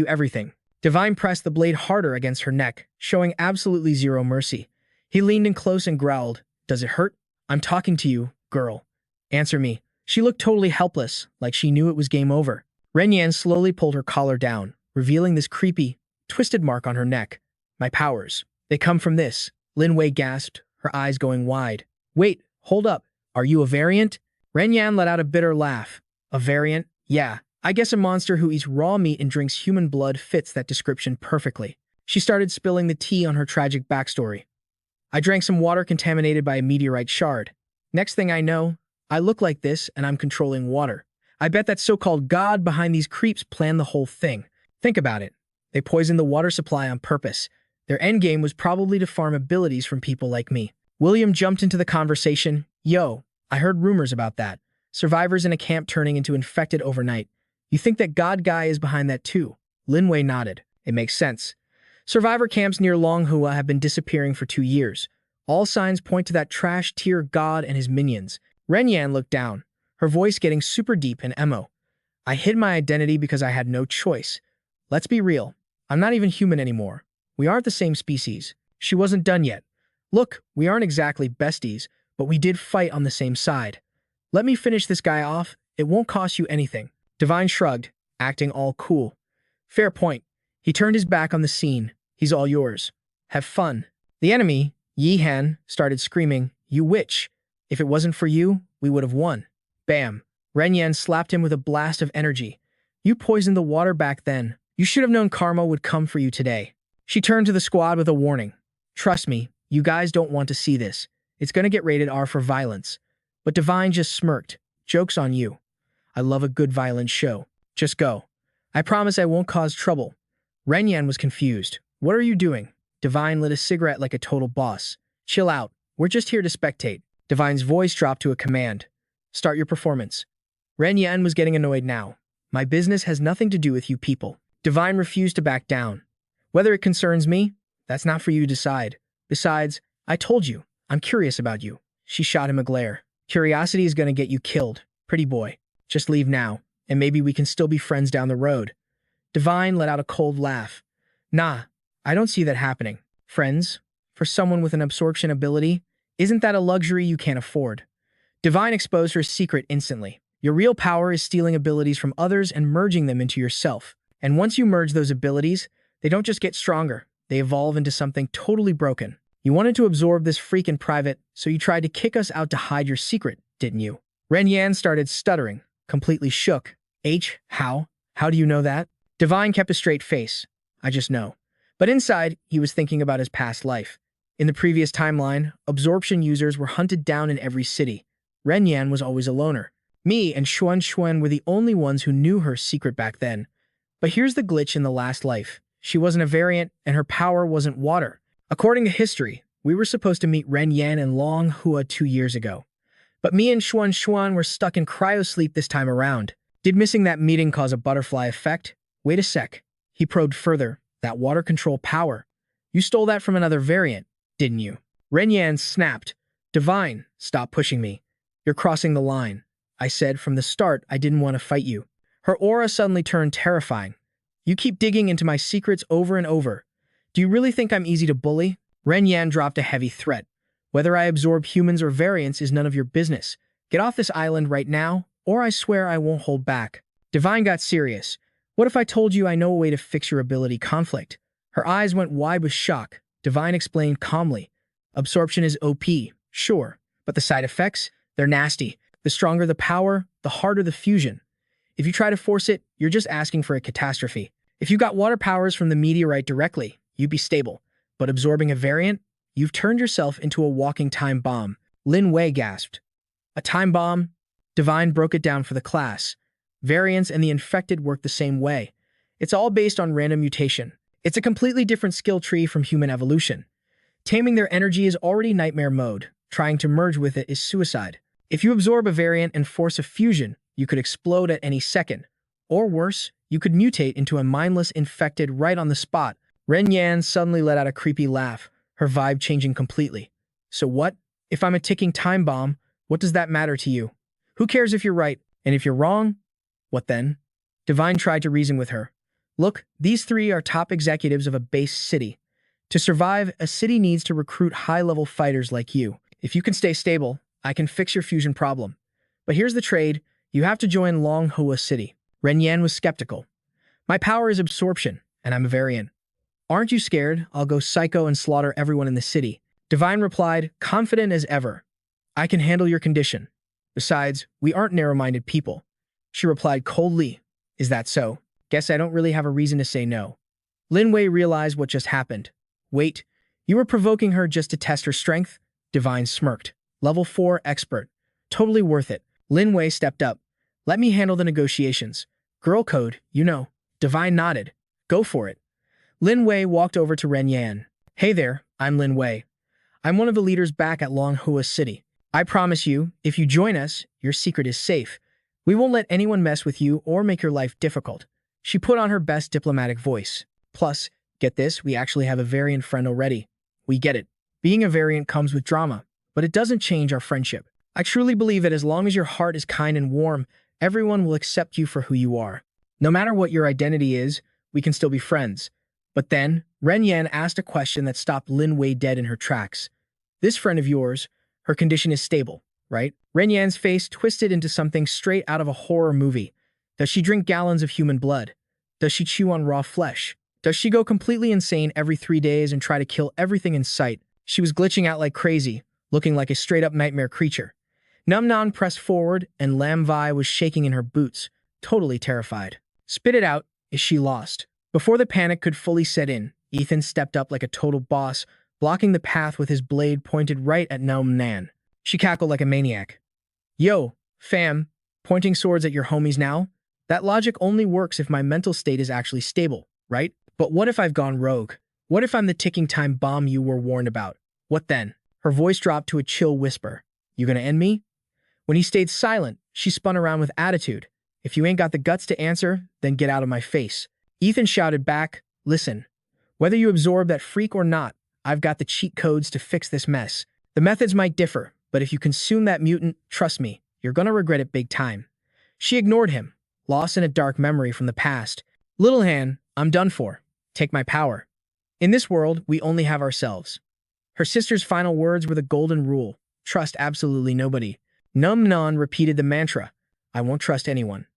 everything." Divine pressed the blade harder against her neck, showing absolutely zero mercy. He leaned in close and growled, "Does it hurt? I'm talking to you, girl. Answer me." She looked totally helpless, like she knew it was game over. Renyan slowly pulled her collar down, revealing this creepy, twisted mark on her neck. "My powers. They come from this." Lin Wei gasped, her eyes going wide. "Wait, hold up. Are you a variant?" Renyan let out a bitter laugh. "A variant? Yeah. I guess a monster who eats raw meat and drinks human blood fits that description perfectly." She started spilling the tea on her tragic backstory. "I drank some water contaminated by a meteorite shard. Next thing I know, I look like this and I'm controlling water. I bet that so-called god behind these creeps planned the whole thing. Think about it. They poisoned the water supply on purpose. Their endgame was probably to farm abilities from people like me." William jumped into the conversation. "Yo, I heard rumors about that. Survivors in a camp turning into infected overnight. You think that God guy is behind that too?" Lin Wei nodded. "It makes sense. Survivor camps near Longhua have been disappearing for 2 years. All signs point to that trash-tier god and his minions." Renyan looked down, her voice getting super deep and emo. "I hid my identity because I had no choice. Let's be real. I'm not even human anymore. We aren't the same species." She wasn't done yet. "Look, we aren't exactly besties, but we did fight on the same side. Let me finish this guy off. It won't cost you anything." Divine shrugged, acting all cool. "Fair point." He turned his back on the scene. "He's all yours. Have fun." The enemy, Yi Han, started screaming, "You witch! If it wasn't for you, we would have won." Bam. Renyan slapped him with a blast of energy. "You poisoned the water back then. You should have known karma would come for you today." She turned to the squad with a warning. "Trust me, you guys don't want to see this. It's gonna get rated R for violence." But Divine just smirked. "Joke's on you. I love a good violent show. Just go. I promise I won't cause trouble." Renyan was confused. What are you doing? Divine lit a cigarette like a total boss. Chill out. We're just here to spectate. Divine's voice dropped to a command. Start your performance. Ren Yan was getting annoyed now. My business has nothing to do with you people. Divine refused to back down. Whether it concerns me, that's not for you to decide. Besides, I told you, I'm curious about you. She shot him a glare. Curiosity is gonna get you killed, pretty boy. Just leave now, and maybe we can still be friends down the road. Divine let out a cold laugh. Nah, I don't see that happening. Friends? For someone with an absorption ability? Isn't that a luxury you can't afford? Divine exposed her secret instantly. Your real power is stealing abilities from others and merging them into yourself. And once you merge those abilities, they don't just get stronger, they evolve into something totally broken. You wanted to absorb this freak in private, so you tried to kick us out to hide your secret, didn't you? Ren Yan started stuttering, completely shook. How? How do you know that? Divine kept a straight face. I just know. But inside, he was thinking about his past life. In the previous timeline, absorption users were hunted down in every city. Ren Yan was always a loner. Me and Xuan were the only ones who knew her secret back then. But here's the glitch in the last life. She wasn't a variant, and her power wasn't water. According to history, we were supposed to meet Ren Yan and Long Hua 2 years ago. But me and Xuan were stuck in cryosleep this time around. Did missing that meeting cause a butterfly effect? Wait a sec. He probed further. That water control power. You stole that from another variant, didn't you? Ren Yan snapped. Divine, stop pushing me. You're crossing the line. I said from the start I didn't want to fight you. Her aura suddenly turned terrifying. You keep digging into my secrets over and over. Do you really think I'm easy to bully? Ren Yan dropped a heavy threat. Whether I absorb humans or variants is none of your business. Get off this island right now, or I swear I won't hold back. Divine got serious. What if I told you I know a way to fix your ability conflict? Her eyes went wide with shock. Divine explained calmly. Absorption is OP, sure, but the side effects? They're nasty. The stronger the power, the harder the fusion. If you try to force it, you're just asking for a catastrophe. If you got water powers from the meteorite directly, you'd be stable. But absorbing a variant? You've turned yourself into a walking time bomb. Lin Wei gasped. A time bomb? Divine broke it down for the class. Variants and the infected work the same way. It's all based on random mutation. It's a completely different skill tree from human evolution. Taming their energy is already nightmare mode. Trying to merge with it is suicide. If you absorb a variant and force a fusion, you could explode at any second. Or worse, you could mutate into a mindless infected right on the spot. Ren Yan suddenly let out a creepy laugh, her vibe changing completely. So what? If I'm a ticking time bomb, what does that matter to you? Who cares if you're right? And if you're wrong? What then? Divine tried to reason with her. Look, these three are top executives of a base city. To survive, a city needs to recruit high-level fighters like you. If you can stay stable, I can fix your fusion problem. But here's the trade. You have to join Long Hua City. Ren Yan was skeptical. My power is absorption, and I'm a variant. Aren't you scared? I'll go psycho and slaughter everyone in the city. Divine replied, confident as ever. I can handle your condition. Besides, we aren't narrow-minded people. She replied coldly. Is that so? Guess I don't really have a reason to say no. Lin Wei realized what just happened. Wait, you were provoking her just to test her strength? Divine smirked. Level 4 expert. Totally worth it. Lin Wei stepped up. Let me handle the negotiations. Girl code, you know. Divine nodded. Go for it. Lin Wei walked over to Ren Yan. Hey there, I'm Lin Wei. I'm one of the leaders back at Long Hua City. I promise you, if you join us, your secret is safe. We won't let anyone mess with you or make your life difficult. She put on her best diplomatic voice. Plus, get this, we actually have a variant friend already. We get it. Being a variant comes with drama, but it doesn't change our friendship. I truly believe that as long as your heart is kind and warm, everyone will accept you for who you are. No matter what your identity is, we can still be friends. But then, Ren Yan asked a question that stopped Lin Wei dead in her tracks. This friend of yours, her condition is stable, right? Ren Yan's face twisted into something straight out of a horror movie. Does she drink gallons of human blood? Does she chew on raw flesh? Does she go completely insane every 3 days and try to kill everything in sight? She was glitching out like crazy, looking like a straight-up nightmare creature. Numnon pressed forward, and Lam Vi was shaking in her boots, totally terrified. Spit it out. Is she lost? Before the panic could fully set in, Ethan stepped up like a total boss, blocking the path with his blade pointed right at Nan. She cackled like a maniac. Yo, fam, pointing swords at your homies now? That logic only works if my mental state is actually stable, right? But what if I've gone rogue? What if I'm the ticking time bomb you were warned about? What then? Her voice dropped to a chill whisper. You gonna end me? When he stayed silent, she spun around with attitude. If you ain't got the guts to answer, then get out of my face. Ethan shouted back, listen, whether you absorb that freak or not, I've got the cheat codes to fix this mess. The methods might differ, but if you consume that mutant, trust me, you're gonna regret it big time. She ignored him, lost in a dark memory from the past. Little hand, I'm done for. Take my power. In this world, we only have ourselves. Her sister's final words were the golden rule. Trust absolutely nobody. Num-non repeated the mantra. I won't trust anyone.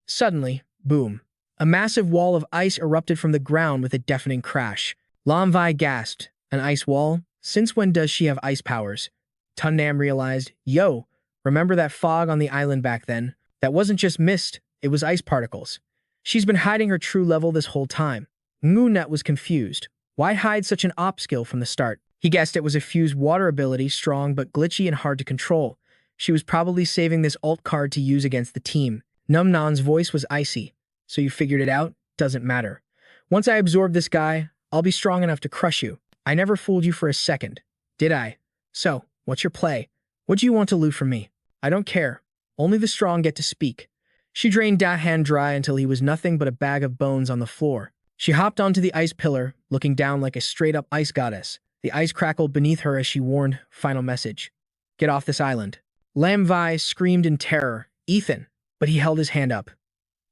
Suddenly, boom. A massive wall of ice erupted from the ground with a deafening crash. Lam Vi gasped. An ice wall? Since when does she have ice powers? Tun Nam realized, yo, remember that fog on the island back then? That wasn't just mist, it was ice particles. She's been hiding her true level this whole time. Ngu Nut was confused. Why hide such an op skill from the start? He guessed it was a fused water ability, strong but glitchy and hard to control. She was probably saving this alt card to use against the team. Num-Non's voice was icy. So you figured it out? Doesn't matter. Once I absorb this guy, I'll be strong enough to crush you. I never fooled you for a second. Did I? So, what's your play? What do you want to loot from me? I don't care. Only the strong get to speak. She drained that hand dry until he was nothing but a bag of bones on the floor. She hopped onto the ice pillar, looking down like a straight-up ice goddess. The ice crackled beneath her as she warned, final message. Get off this island. Lam Vi screamed in terror. Ethan. But he held his hand up.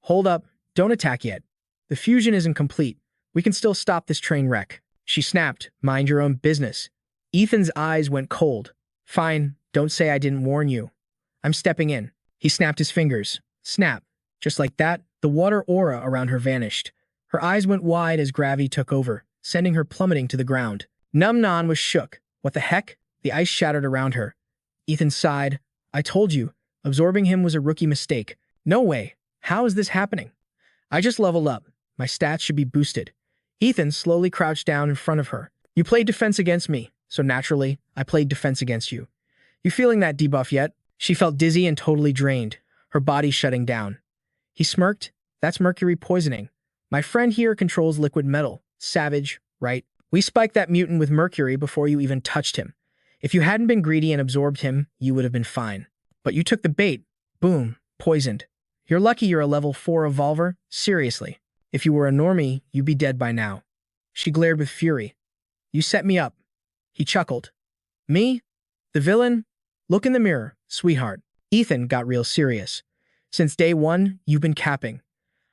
Hold up. Don't attack yet. The fusion isn't complete. We can still stop this train wreck. She snapped. Mind your own business. Ethan's eyes went cold. Fine. Don't say I didn't warn you. I'm stepping in. He snapped his fingers. Snap. Just like that, the water aura around her vanished. Her eyes went wide as gravity took over, sending her plummeting to the ground. Num-Non was shook. What the heck? The ice shattered around her. Ethan sighed. I told you, absorbing him was a rookie mistake. No way. How is this happening? I just leveled up. My stats should be boosted. Ethan slowly crouched down in front of her. You played defense against me, so naturally, I played defense against you. You feeling that debuff yet? She felt dizzy and totally drained, her body shutting down. He smirked. That's mercury poisoning. My friend here controls liquid metal. Savage, right? We spiked that mutant with mercury before you even touched him. If you hadn't been greedy and absorbed him, you would have been fine. But you took the bait. Boom. Poisoned. You're lucky you're a level 4 evolver. Seriously. If you were a normie, you'd be dead by now. She glared with fury. You set me up. He chuckled. Me? The villain? Look in the mirror, sweetheart. Ethan got real serious. Since day one, you've been capping.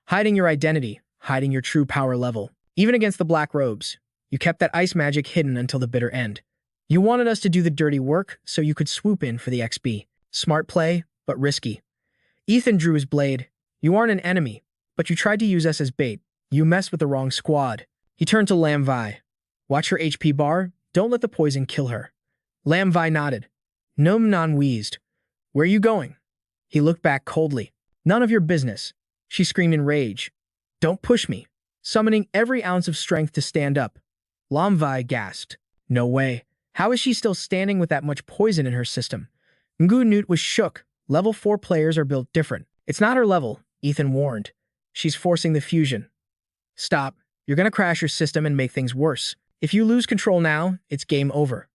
Hiding your identity, hiding your true power level. Even against the black robes. You kept that ice magic hidden until the bitter end. You wanted us to do the dirty work so you could swoop in for the XP. Smart play, but risky. Ethan drew his blade. You aren't an enemy, but you tried to use us as bait. You messed with the wrong squad. He turned to Lam Vi. Watch her HP bar. Don't let the poison kill her. Lam Vi nodded. Num-Non wheezed. Where are you going? He looked back coldly. None of your business. She screamed in rage. Don't push me. Summoning every ounce of strength to stand up. Lam Vi gasped. No way. How is she still standing with that much poison in her system? Ngu Nut was shook. Level 4 players are built different. It's not her level, Ethan warned. She's forcing the fusion. Stop. You're gonna crash your system and make things worse. If you lose control now, it's game over.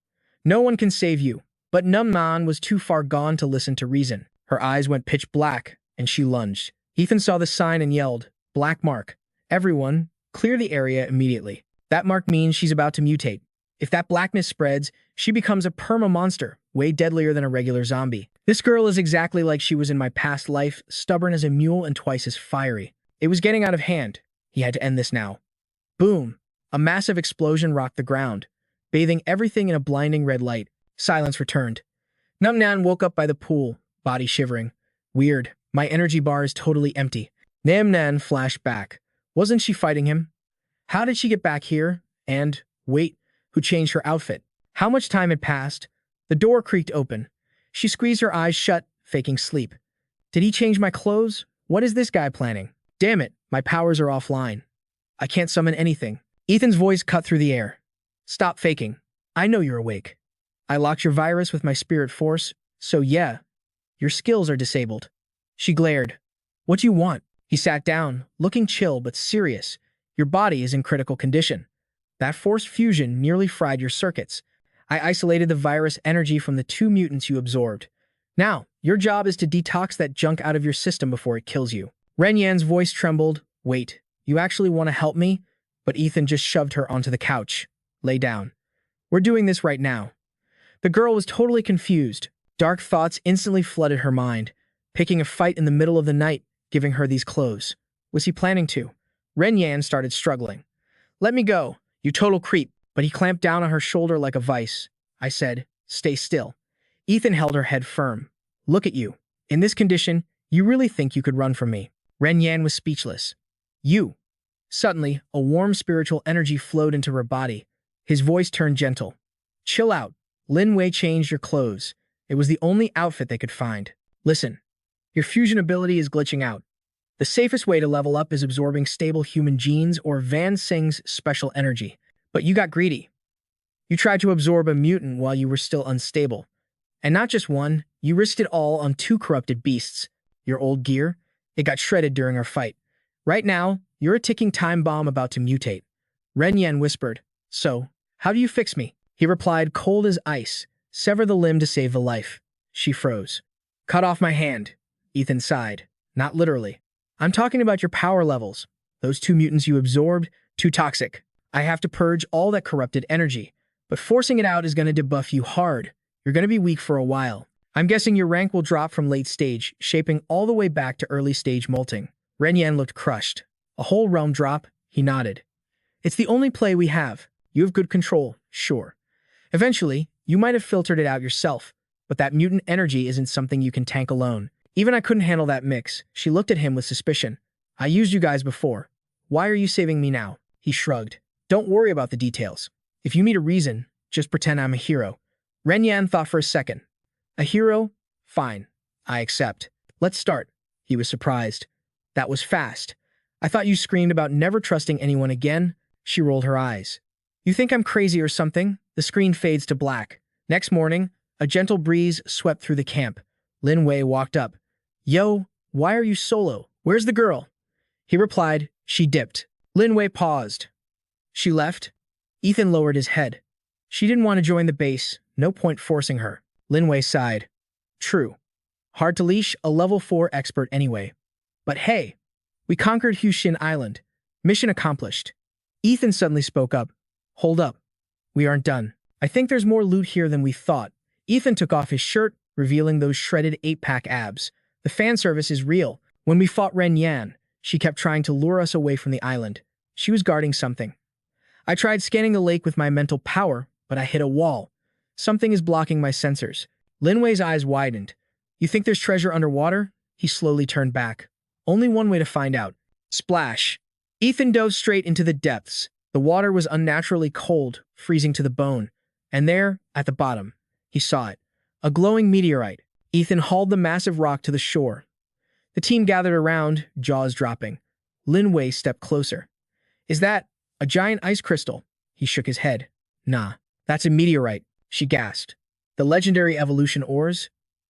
No one can save you. But Num-Non was too far gone to listen to reason. Her eyes went pitch black, and she lunged. Ethan saw the sign and yelled, Black mark. Everyone, clear the area immediately. That mark means she's about to mutate. If that blackness spreads, she becomes a perma-monster, way deadlier than a regular zombie. This girl is exactly like she was in my past life, stubborn as a mule and twice as fiery. It was getting out of hand. He had to end this now. Boom! A massive explosion rocked the ground, bathing everything in a blinding red light. Silence returned. Num-Non woke up by the pool, body shivering. Weird. My energy bar is totally empty. Nam-Nan flashed back. Wasn't she fighting him? How did she get back here? And, wait, who changed her outfit? How much time had passed? The door creaked open. She squeezed her eyes shut, faking sleep. Did he change my clothes? What is this guy planning? Damn it, my powers are offline. I can't summon anything. Ethan's voice cut through the air. Stop faking. I know you're awake. I locked your virus with my spirit force, so yeah, your skills are disabled. She glared. What do you want? He sat down, looking chill but serious. Your body is in critical condition. That forced fusion nearly fried your circuits. I isolated the virus energy from the 2 mutants you absorbed. Now, your job is to detox that junk out of your system before it kills you. Ren Yan's voice trembled. Wait, you actually want to help me? But Ethan just shoved her onto the couch. Lay down. We're doing this right now. The girl was totally confused. Dark thoughts instantly flooded her mind. Picking a fight in the middle of the night, giving her these clothes. Was he planning to? Ren Yan started struggling. Let me go, you total creep. But he clamped down on her shoulder like a vice. I said, stay still. Ethan held her head firm. Look at you. In this condition, you really think you could run from me? Ren Yan was speechless. You. Suddenly, a warm spiritual energy flowed into her body. His voice turned gentle. Chill out. Lin Wei changed your clothes. It was the only outfit they could find. Listen, your fusion ability is glitching out. The safest way to level up is absorbing stable human genes or Van Sing's special energy. But you got greedy. You tried to absorb a mutant while you were still unstable. And not just one, you risked it all on 2 corrupted beasts. Your old gear, it got shredded during our fight. Right now, you're a ticking time bomb about to mutate. Ren Yan whispered, So, how do you fix me? He replied, cold as ice. Sever the limb to save the life. She froze. Cut off my hand. Ethan sighed. Not literally. I'm talking about your power levels. Those 2 mutants you absorbed, too toxic. I have to purge all that corrupted energy. But forcing it out is going to debuff you hard. You're going to be weak for a while. I'm guessing your rank will drop from late stage, shaping all the way back to early stage molting. Ren Yan looked crushed. A whole realm drop? He nodded. It's the only play we have. You have good control, sure. Eventually, you might have filtered it out yourself, but that mutant energy isn't something you can tank alone. Even I couldn't handle that mix. She looked at him with suspicion. I used you guys before. Why are you saving me now? He shrugged. Don't worry about the details. If you need a reason, just pretend I'm a hero. Ren Yan thought for a second. A hero? Fine. I accept. Let's start. He was surprised. That was fast. I thought you screamed about never trusting anyone again. She rolled her eyes. You think I'm crazy or something? The screen fades to black. Next morning, a gentle breeze swept through the camp. Lin Wei walked up. Yo, why are you solo? Where's the girl? He replied, she dipped. Lin Wei paused. She left? Ethan lowered his head. She didn't want to join the base. No point forcing her. Lin Wei sighed. True. Hard to leash a level 4 expert anyway. But hey, we conquered Hushin Island. Mission accomplished. Ethan suddenly spoke up. Hold up. We aren't done. I think there's more loot here than we thought. Ethan took off his shirt, revealing those shredded 8-pack abs. The fan service is real. When we fought Ren Yan, she kept trying to lure us away from the island. She was guarding something. I tried scanning the lake with my mental power, but I hit a wall. Something is blocking my sensors. Lin Wei's eyes widened. You think there's treasure underwater? He slowly turned back. Only one way to find out. Splash. Ethan dove straight into the depths. The water was unnaturally cold, freezing to the bone. And there, at the bottom, he saw it. A glowing meteorite. Ethan hauled the massive rock to the shore. The team gathered around, jaws dropping. Lin Wei stepped closer. Is that a giant ice crystal? He shook his head. Nah, that's a meteorite, she gasped. The legendary evolution ores?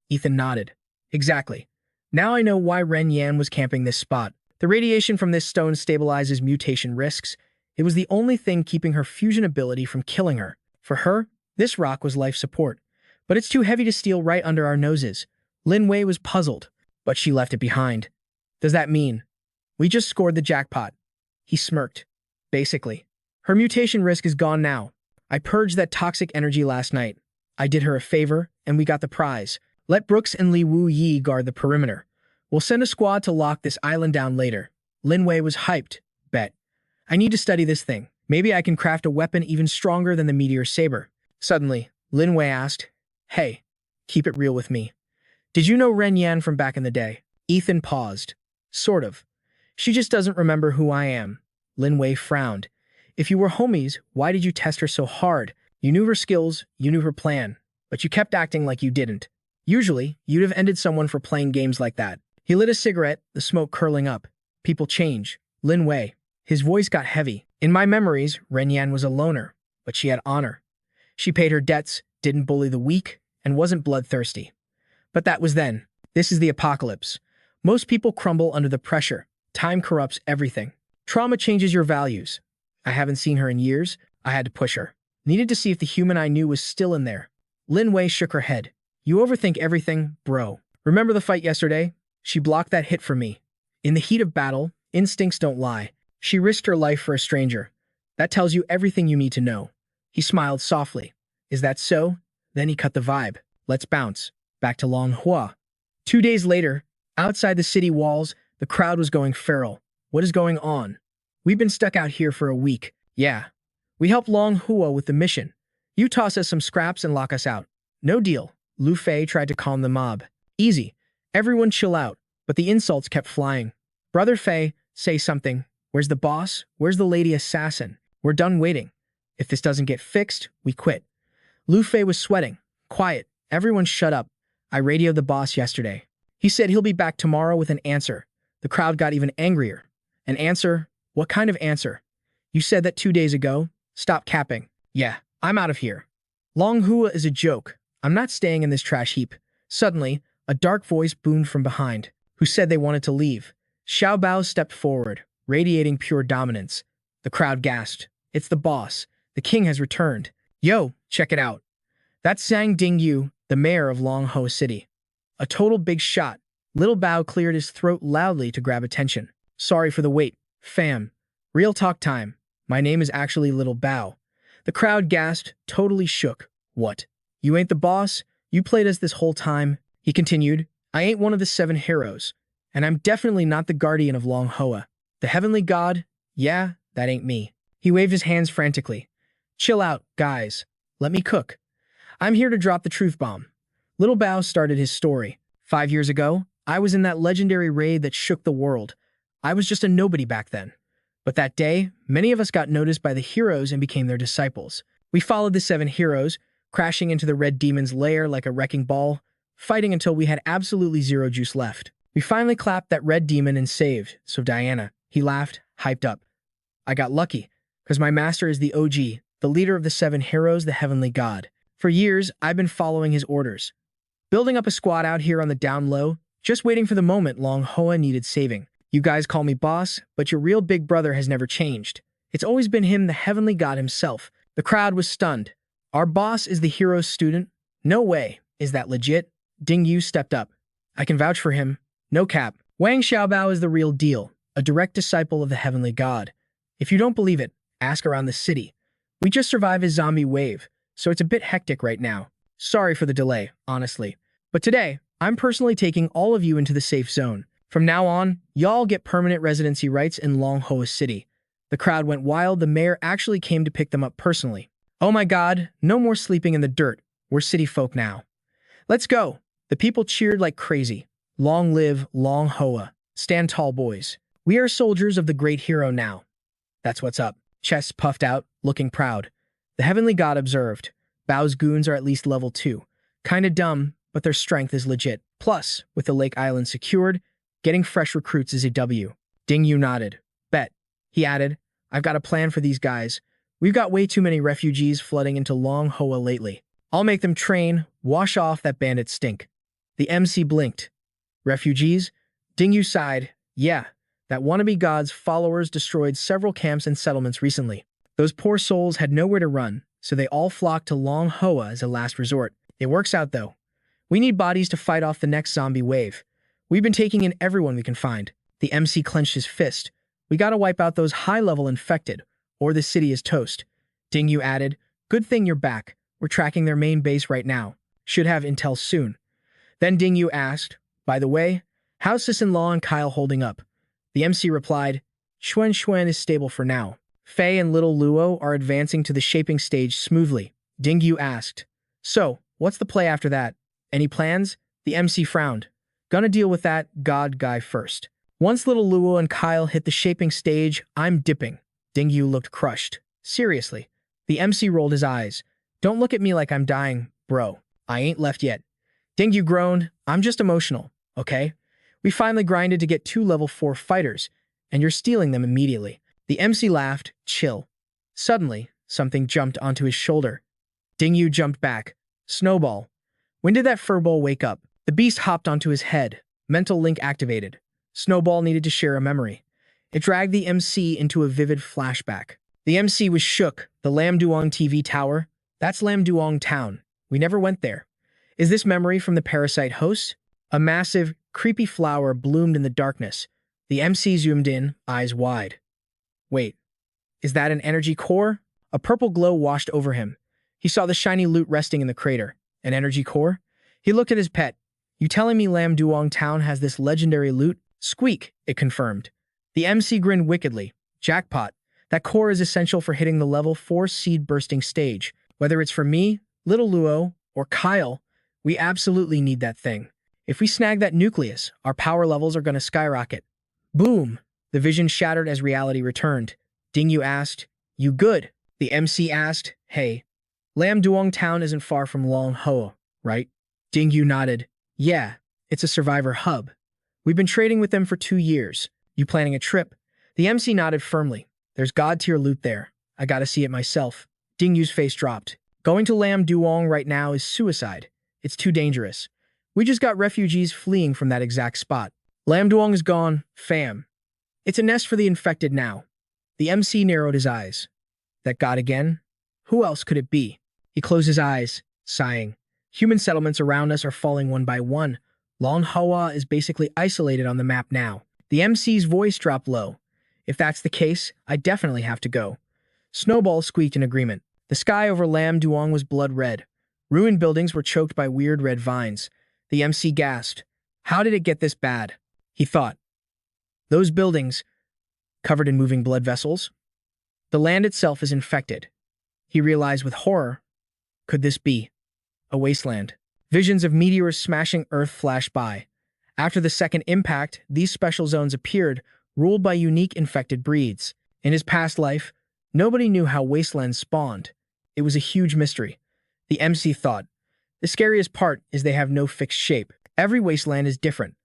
Ethan nodded. Exactly. Now I know why Ren Yan was camping this spot. The radiation from this stone stabilizes mutation risks. It was the only thing keeping her fusion ability from killing her. For her, this rock was life support. But it's too heavy to steal right under our noses. Lin Wei was puzzled, but she left it behind. Does that mean we just scored the jackpot? He smirked. Basically. Her mutation risk is gone now. I purged that toxic energy last night. I did her a favor, and we got the prize. Let Brooks and Li Wu Yi guard the perimeter. We'll send a squad to lock this island down later. Lin Wei was hyped. Bet. I need to study this thing. Maybe I can craft a weapon even stronger than the meteor saber. Suddenly, Lin Wei asked, Hey, keep it real with me. Did you know Ren Yan from back in the day? Ethan paused. Sort of. She just doesn't remember who I am. Lin Wei frowned. If you were homies, why did you test her so hard? You knew her skills, you knew her plan, but you kept acting like you didn't. Usually, you'd have ended someone for playing games like that. He lit a cigarette, the smoke curling up. People change. Lin Wei. His voice got heavy. In my memories, Ren Yan was a loner, but she had honor. She paid her debts, didn't bully the weak, and wasn't bloodthirsty. But that was then. This is the apocalypse. Most people crumble under the pressure. Time corrupts everything. Trauma changes your values. I haven't seen her in years, I had to push her. Needed to see if the human I knew was still in there. Lin Wei shook her head. You overthink everything, bro. Remember the fight yesterday? She blocked that hit for me. In the heat of battle, instincts don't lie. She risked her life for a stranger. That tells you everything you need to know. He smiled softly. Is that so? Then he cut the vibe. Let's bounce. Back to Manhwa. 2 days later, outside the city walls, the crowd was going feral. What is going on? We've been stuck out here for a week. Yeah. We helped Manhwa with the mission. You toss us some scraps and lock us out. No deal. Lu Fei tried to calm the mob. Easy. Everyone chill out. But the insults kept flying. Brother Fei, say something. Where's the boss? Where's the lady assassin? We're done waiting. If this doesn't get fixed, we quit. Lu Fei was sweating. Quiet. Everyone shut up. I radioed the boss yesterday. He said he'll be back tomorrow with an answer. The crowd got even angrier. An answer? What kind of answer? You said that 2 days ago. Stop capping. Yeah, I'm out of here. Manhwa is a joke. I'm not staying in this trash heap. Suddenly, a dark voice boomed from behind. Who said they wanted to leave? Xiao Bao stepped forward, radiating pure dominance. The crowd gasped. It's the boss. The king has returned. Yo, check it out. That's Zhang Dingyu, the mayor of Manhwa City. A total big shot. Little Bao cleared his throat loudly to grab attention. Sorry for the wait, fam. Real talk time. My name is actually Little Bao. The crowd gasped, totally shook. What? You ain't the boss? You played us this whole time? He continued. I ain't one of the 7 heroes. And I'm definitely not the guardian of Manhwa. The heavenly god? Yeah, that ain't me. He waved his hands frantically. Chill out, guys. Let me cook. I'm here to drop the truth bomb. Little Bao started his story. 5 years ago, I was in that legendary raid that shook the world. I was just a nobody back then. But that day, many of us got noticed by the heroes and became their disciples. We followed the 7 heroes, crashing into the Red Demon's lair like a wrecking ball, fighting until we had absolutely zero juice left. We finally clapped that Red Demon and saved, so Diana, he laughed, hyped up. I got lucky, because my master is the OG, the leader of the 7 heroes, the heavenly god. For years, I've been following his orders. Building up a squad out here on the down low, just waiting for the moment Manhwa needed saving. You guys call me boss, but your real big brother has never changed. It's always been him, the heavenly god himself. The crowd was stunned. Our boss is the hero's student? No way. Is that legit? Ding Yu stepped up. I can vouch for him. No cap. Wang Xiaobao is the real deal, a direct disciple of the heavenly god. If you don't believe it, ask around the city. We just survived a zombie wave, so it's a bit hectic right now. Sorry for the delay, honestly. But today, I'm personally taking all of you into the safe zone. From now on, y'all get permanent residency rights in Manhwa City. The crowd went wild. The mayor actually came to pick them up personally. Oh my god, no more sleeping in the dirt. We're city folk now. Let's go. The people cheered like crazy. Long live Manhwa. Stand tall, boys. We are soldiers of the great hero now. That's what's up. Chests puffed out, looking proud. The heavenly god observed. Bao's goons are at least level 2. Kinda dumb, but their strength is legit. Plus, with the Lake Island secured, getting fresh recruits is a W. Ding Yu nodded. Bet. He added, I've got a plan for these guys. We've got way too many refugees flooding into Manhwa lately. I'll make them train, wash off that bandit stink. The MC blinked. Refugees? Ding Yu sighed. Yeah, that wannabe god's followers destroyed several camps and settlements recently. Those poor souls had nowhere to run, so they all flocked to Manhwa as a last resort. It works out though. We need bodies to fight off the next zombie wave. We've been taking in everyone we can find. The MC clenched his fist. We gotta wipe out those high-level infected, or the city is toast. Ding Yu added, good thing you're back. We're tracking their main base right now. Should have intel soon. Then Ding Yu asked, by the way, how's Sisin-Law and Kyle holding up? The MC replied, Xuan is stable for now. Fei and Little Luo are advancing to the shaping stage smoothly. Ding Yu asked, so, what's the play after that? Any plans? The MC frowned. Gonna deal with that god guy first. Once Little Luo and Kyle hit the shaping stage, I'm dipping. Ding Yu looked crushed. Seriously. The MC rolled his eyes. Don't look at me like I'm dying, bro. I ain't left yet. Ding Yu groaned. I'm just emotional, okay? We finally grinded to get 2 level 4 fighters, and you're stealing them immediately. The MC laughed. Chill. Suddenly, something jumped onto his shoulder. Ding Yu jumped back. Snowball. When did that furball wake up? The beast hopped onto his head. Mental link activated. Snowball needed to share a memory. It dragged the MC into a vivid flashback. The MC was shook. The Lam Duong TV tower? That's Lam Duong town. We never went there. Is this memory from the parasite host? A massive, creepy flower bloomed in the darkness. The MC zoomed in, eyes wide. Wait, is that an energy core? A purple glow washed over him. He saw the shiny loot resting in the crater. An energy core? He looked at his pet. You telling me Lam Duong town has this legendary loot? Squeak, it confirmed. The MC grinned wickedly. Jackpot. That core is essential for hitting the level 4 seed bursting stage. Whether it's for me, Little Luo, or Kyle, we absolutely need that thing. If we snag that nucleus, our power levels are going to skyrocket. Boom! The vision shattered as reality returned. Dingyu asked, You good? The MC asked, Hey, Lam Duong town isn't far from Long Ho, right? Dingyu nodded. Yeah, it's a survivor hub. We've been trading with them for 2 years. You planning a trip? The MC nodded firmly. There's god-tier loot there. I gotta see it myself. Dingyu's face dropped. Going to Lam Duong right now is suicide. It's too dangerous. We just got refugees fleeing from that exact spot. Lam Duong is gone, fam. It's a nest for the infected now. The MC narrowed his eyes. That god again? Who else could it be? He closed his eyes, sighing. Human settlements around us are falling one by one. Long Hoa is basically isolated on the map now. The MC's voice dropped low. If that's the case, I definitely have to go. Snowball squeaked in agreement. The sky over Lam Duong was blood red. Ruined buildings were choked by weird red vines. The MC gasped. How did it get this bad? He thought. Those buildings, covered in moving blood vessels? The land itself is infected. He realized with horror, could this be a wasteland? Visions of meteors smashing Earth flashed by. After the second impact, these special zones appeared, ruled by unique infected breeds. In his past life, nobody knew how wastelands spawned. It was a huge mystery. The MC thought. The scariest part is they have no fixed shape. Every wasteland is different.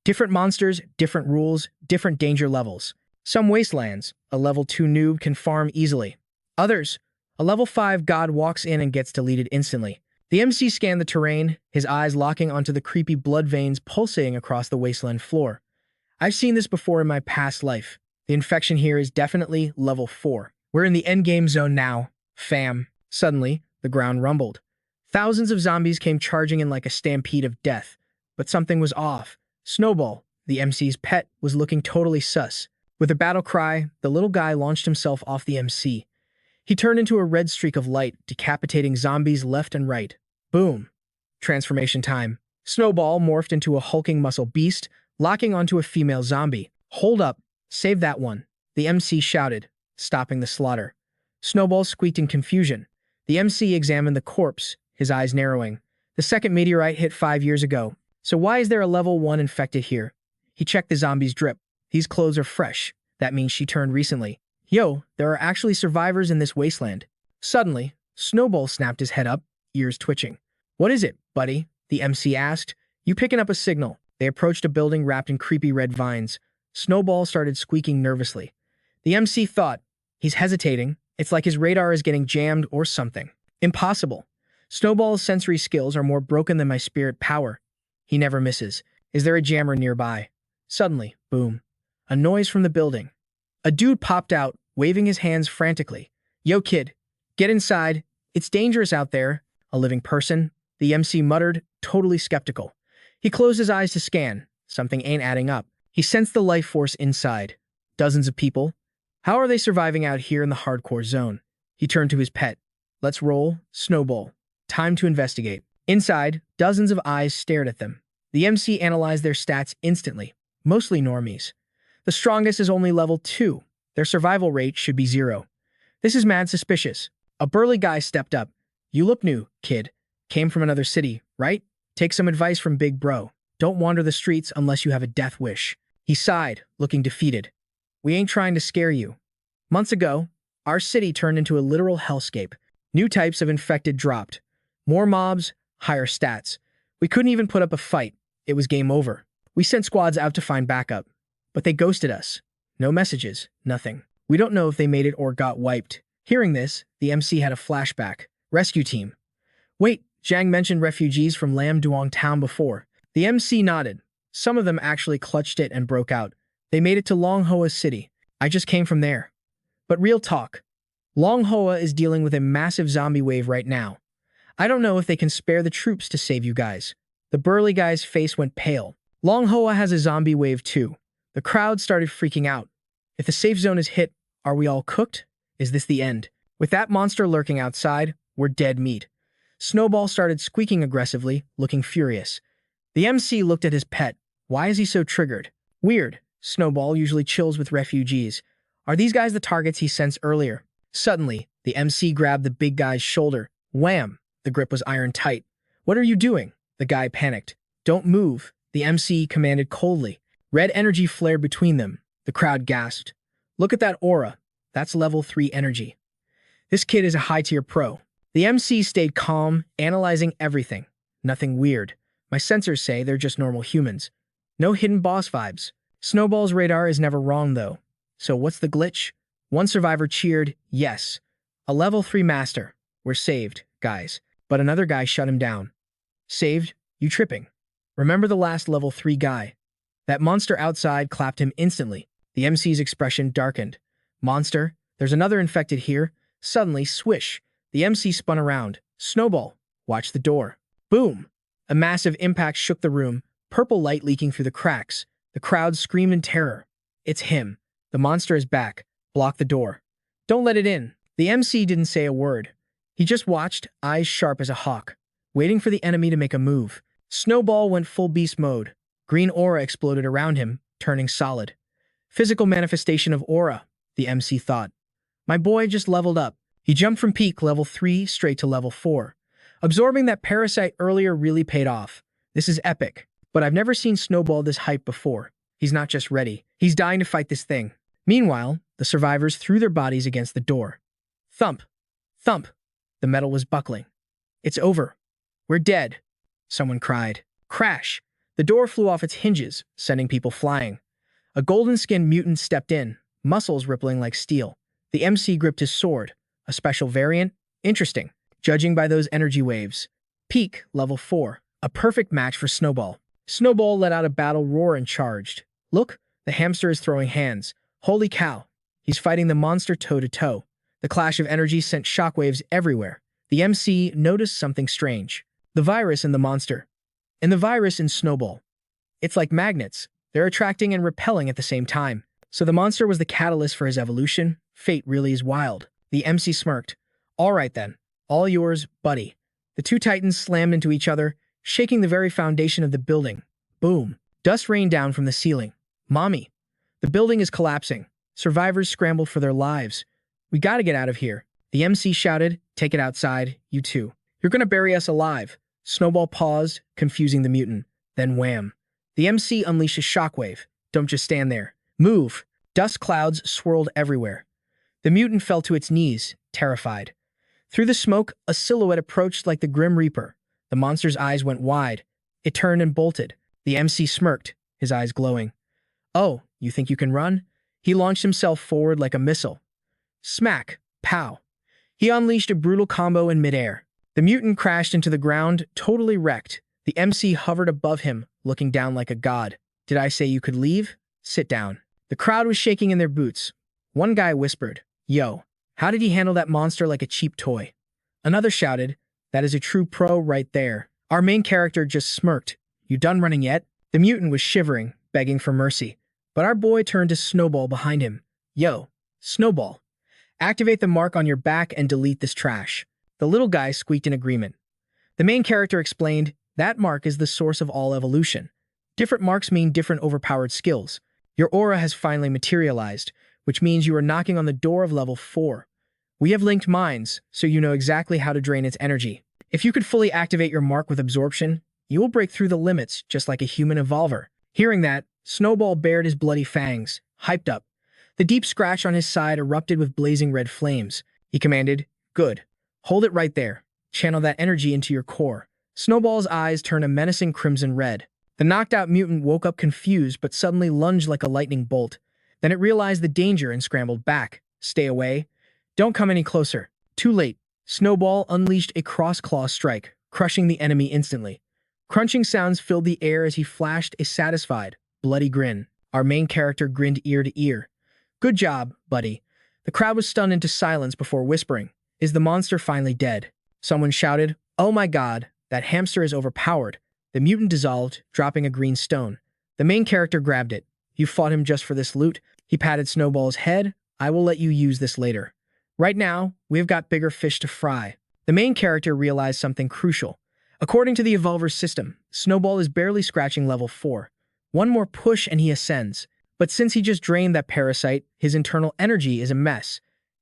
Different monsters, different rules, different danger levels. Some wastelands, a level 2 noob can farm easily. Others, a level 5 god walks in and gets deleted instantly. The MC scanned the terrain, his eyes locking onto the creepy blood veins pulsating across the wasteland floor. I've seen this before in my past life. The infection here is definitely level 4. We're in the endgame zone now, fam. Suddenly, the ground rumbled. Thousands of zombies came charging in like a stampede of death. But something was off. Snowball, the MC's pet, was looking totally sus. With a battle cry, the little guy launched himself off the MC. He turned into a red streak of light, decapitating zombies left and right. Boom. Transformation time. Snowball morphed into a hulking muscle beast, locking onto a female zombie. Hold up. Save that one. The MC shouted, stopping the slaughter. Snowball squeaked in confusion. The MC examined the corpse, his eyes narrowing. The second meteorite hit 5 years ago. So why is there a level 1 infected here? He checked the zombie's drip. These clothes are fresh. That means she turned recently. Yo, there are actually survivors in this wasteland. Suddenly, Snowball snapped his head up, ears twitching. What is it, buddy? The MC asked. You picking up a signal? They approached a building wrapped in creepy red vines. Snowball started squeaking nervously. The MC thought, he's hesitating. It's like his radar is getting jammed or something. Impossible. Snowball's sensory skills are more broken than my spirit power. He never misses. Is there a jammer nearby? Suddenly, boom. A noise from the building. A dude popped out, waving his hands frantically. Yo, kid, get inside. It's dangerous out there. A living person? The MC muttered, totally skeptical. He closed his eyes to scan. Something ain't adding up. He sensed the life force inside. Dozens of people. How are they surviving out here in the hardcore zone? He turned to his pet. Let's roll, Snowball. Time to investigate. Inside, dozens of eyes stared at them. The MC analyzed their stats instantly. Mostly normies. The strongest is only level 2. Their survival rate should be 0. This is mad suspicious. A burly guy stepped up. You look new, kid. Came from another city, right? Take some advice from Big Bro. Don't wander the streets unless you have a death wish. He sighed, looking defeated. We ain't trying to scare you. Months ago, our city turned into a literal hellscape. New types of infected dropped. More mobs, higher stats. We couldn't even put up a fight. It was game over. We sent squads out to find backup. But they ghosted us. No messages, nothing. We don't know if they made it or got wiped. Hearing this, the MC had a flashback. Rescue team. Wait, Zhang mentioned refugees from Lam Duong town before. The MC nodded. Some of them actually clutched it and broke out. They made it to Long Hoa City. I just came from there. But real talk. Long Hoa is dealing with a massive zombie wave right now. I don't know if they can spare the troops to save you guys. The burly guy's face went pale. Long Hoa has a zombie wave too. The crowd started freaking out. If the safe zone is hit, are we all cooked? Is this the end? With that monster lurking outside, we're dead meat. Snowball started squeaking aggressively, looking furious. The MC looked at his pet. Why is he so triggered? Weird. Snowball usually chills with refugees. Are these guys the targets he sensed earlier? Suddenly, the MC grabbed the big guy's shoulder. Wham! The grip was iron tight. What are you doing? The guy panicked. Don't move, the MC commanded coldly. Red energy flared between them. The crowd gasped. Look at that aura. That's level 3 energy. This kid is a high-tier pro. The MC stayed calm, analyzing everything. Nothing weird. My sensors say they're just normal humans. No hidden boss vibes. Snowball's radar is never wrong, though. So what's the glitch? One survivor cheered, yes. A level 3 master. We're saved, guys. But another guy shut him down. Saved? You tripping. Remember the last level 3 guy? That monster outside clapped him instantly. The MC's expression darkened. Monster? There's another infected here. Suddenly, swish. The MC spun around. Snowball. Watch the door. Boom. A massive impact shook the room, purple light leaking through the cracks. The crowd screamed in terror. It's him. The monster is back. Block the door. Don't let it in. The MC didn't say a word. He just watched, eyes sharp as a hawk, waiting for the enemy to make a move. Snowball went full beast mode. Green aura exploded around him, turning solid. Physical manifestation of aura, the MC thought. My boy just leveled up. He jumped from peak level 3 straight to level 4. Absorbing that parasite earlier really paid off. This is epic. But I've never seen Snowball this hype before. He's not just ready. He's dying to fight this thing. Meanwhile, the survivors threw their bodies against the door. Thump. Thump. The metal was buckling. It's over. We're dead. Someone cried. Crash. The door flew off its hinges, sending people flying. A golden-skinned mutant stepped in, muscles rippling like steel. The MC gripped his sword. A special variant? Interesting. Judging by those energy waves. Peak, level 4. A perfect match for Snowball. Snowball let out a battle roar and charged. Look, the hamster is throwing hands. Holy cow. He's fighting the monster toe-to-toe. The clash of energy sent shockwaves everywhere. The MC noticed something strange. The virus in the monster. And the virus in Snowball. It's like magnets. They're attracting and repelling at the same time. So the monster was the catalyst for his evolution? Fate really is wild. The MC smirked. All right then. All yours, buddy. The two titans slammed into each other, shaking the very foundation of the building. Boom. Dust rained down from the ceiling. Mommy. The building is collapsing. Survivors scrambled for their lives. We gotta get out of here. The MC shouted, take it outside, you two. You're gonna bury us alive. Snowball paused, confusing the mutant. Then wham. The MC unleashed a shockwave. Don't just stand there. Move. Dust clouds swirled everywhere. The mutant fell to its knees, terrified. Through the smoke, a silhouette approached like the Grim Reaper. The monster's eyes went wide. It turned and bolted. The MC smirked, his eyes glowing. Oh, you think you can run? He launched himself forward like a missile. Smack. Pow. He unleashed a brutal combo in midair. The mutant crashed into the ground, totally wrecked. The MC hovered above him, looking down like a god. Did I say you could leave? Sit down. The crowd was shaking in their boots. One guy whispered, Yo, how did he handle that monster like a cheap toy? Another shouted, That is a true pro right there. Our main character just smirked. You done running yet? The mutant was shivering, begging for mercy. But our boy turned to Snowball behind him. Yo, Snowball. Activate the mark on your back and delete this trash. The little guy squeaked in agreement. The main character explained, that mark is the source of all evolution. Different marks mean different overpowered skills. Your aura has finally materialized, which means you are knocking on the door of level 4. We have linked minds, so you know exactly how to drain its energy. If you could fully activate your mark with absorption, you will break through the limits just like a human evolver. Hearing that, Snowball bared his bloody fangs, hyped up. The deep scratch on his side erupted with blazing red flames. He commanded, Good. Hold it right there. Channel that energy into your core. Snowball's eyes turned a menacing crimson red. The knocked-out mutant woke up confused but suddenly lunged like a lightning bolt. Then it realized the danger and scrambled back. Stay away. Don't come any closer. Too late. Snowball unleashed a cross-claw strike, crushing the enemy instantly. Crunching sounds filled the air as he flashed a satisfied, bloody grin. Our main character grinned ear to ear. Good job, buddy. The crowd was stunned into silence before whispering, "Is the monster finally dead?" Someone shouted, "Oh my god, that hamster is overpowered." The mutant dissolved, dropping a green stone. The main character grabbed it. "You fought him just for this loot?" He patted Snowball's head. "I will let you use this later. Right now, we've got bigger fish to fry." The main character realized something crucial. According to the Evolver's system, Snowball is barely scratching level 4. One more push and he ascends. But since he just drained that parasite, his internal energy is a mess.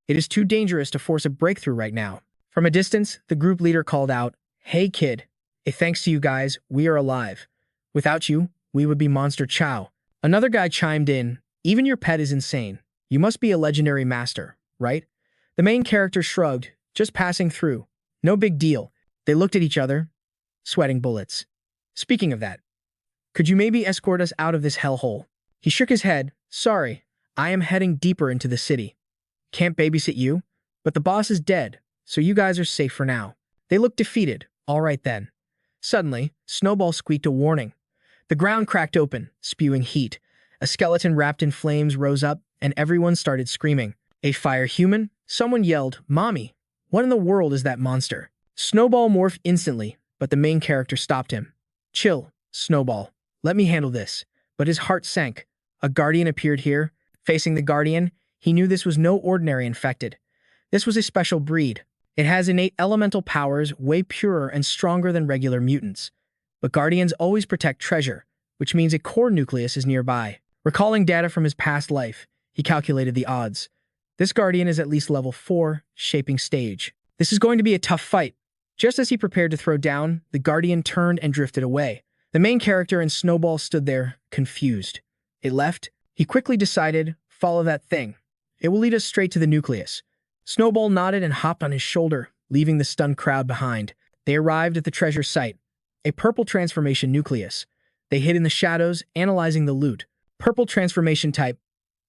It is too dangerous to force a breakthrough right now. From a distance, the group leader called out, "Hey kid, thanks to you guys, we are alive. Without you, we would be monster chow." Another guy chimed in, "Even your pet is insane. You must be a legendary master, right?" The main character shrugged, "Just passing through. No big deal." They looked at each other, sweating bullets. "Speaking of that, could you maybe escort us out of this hellhole?" He shook his head. "Sorry, I am heading deeper into the city. Can't babysit you, but the boss is dead, so you guys are safe for now." They looked defeated. "All right then." Suddenly, Snowball squeaked a warning. The ground cracked open, spewing heat. A skeleton wrapped in flames rose up, and everyone started screaming. "A fire human?" Someone yelled, "Mommy, what in the world is that monster?" Snowball morphed instantly, but the main character stopped him. "Chill, Snowball. Let me handle this." But his heart sank. A guardian appeared here. Facing the guardian, he knew this was no ordinary infected. This was a special breed. It has innate elemental powers way purer and stronger than regular mutants. But guardians always protect treasure, which means a core nucleus is nearby. Recalling data from his past life, he calculated the odds. This guardian is at least level 4, shaping stage. This is going to be a tough fight. Just as he prepared to throw down, the guardian turned and drifted away. The main character and Snowball stood there, confused. It left. He quickly decided, follow that thing. It will lead us straight to the nucleus. Snowball nodded and hopped on his shoulder, leaving the stunned crowd behind. They arrived at the treasure site, a purple transformation nucleus. They hid in the shadows, analyzing the loot. Purple transformation type.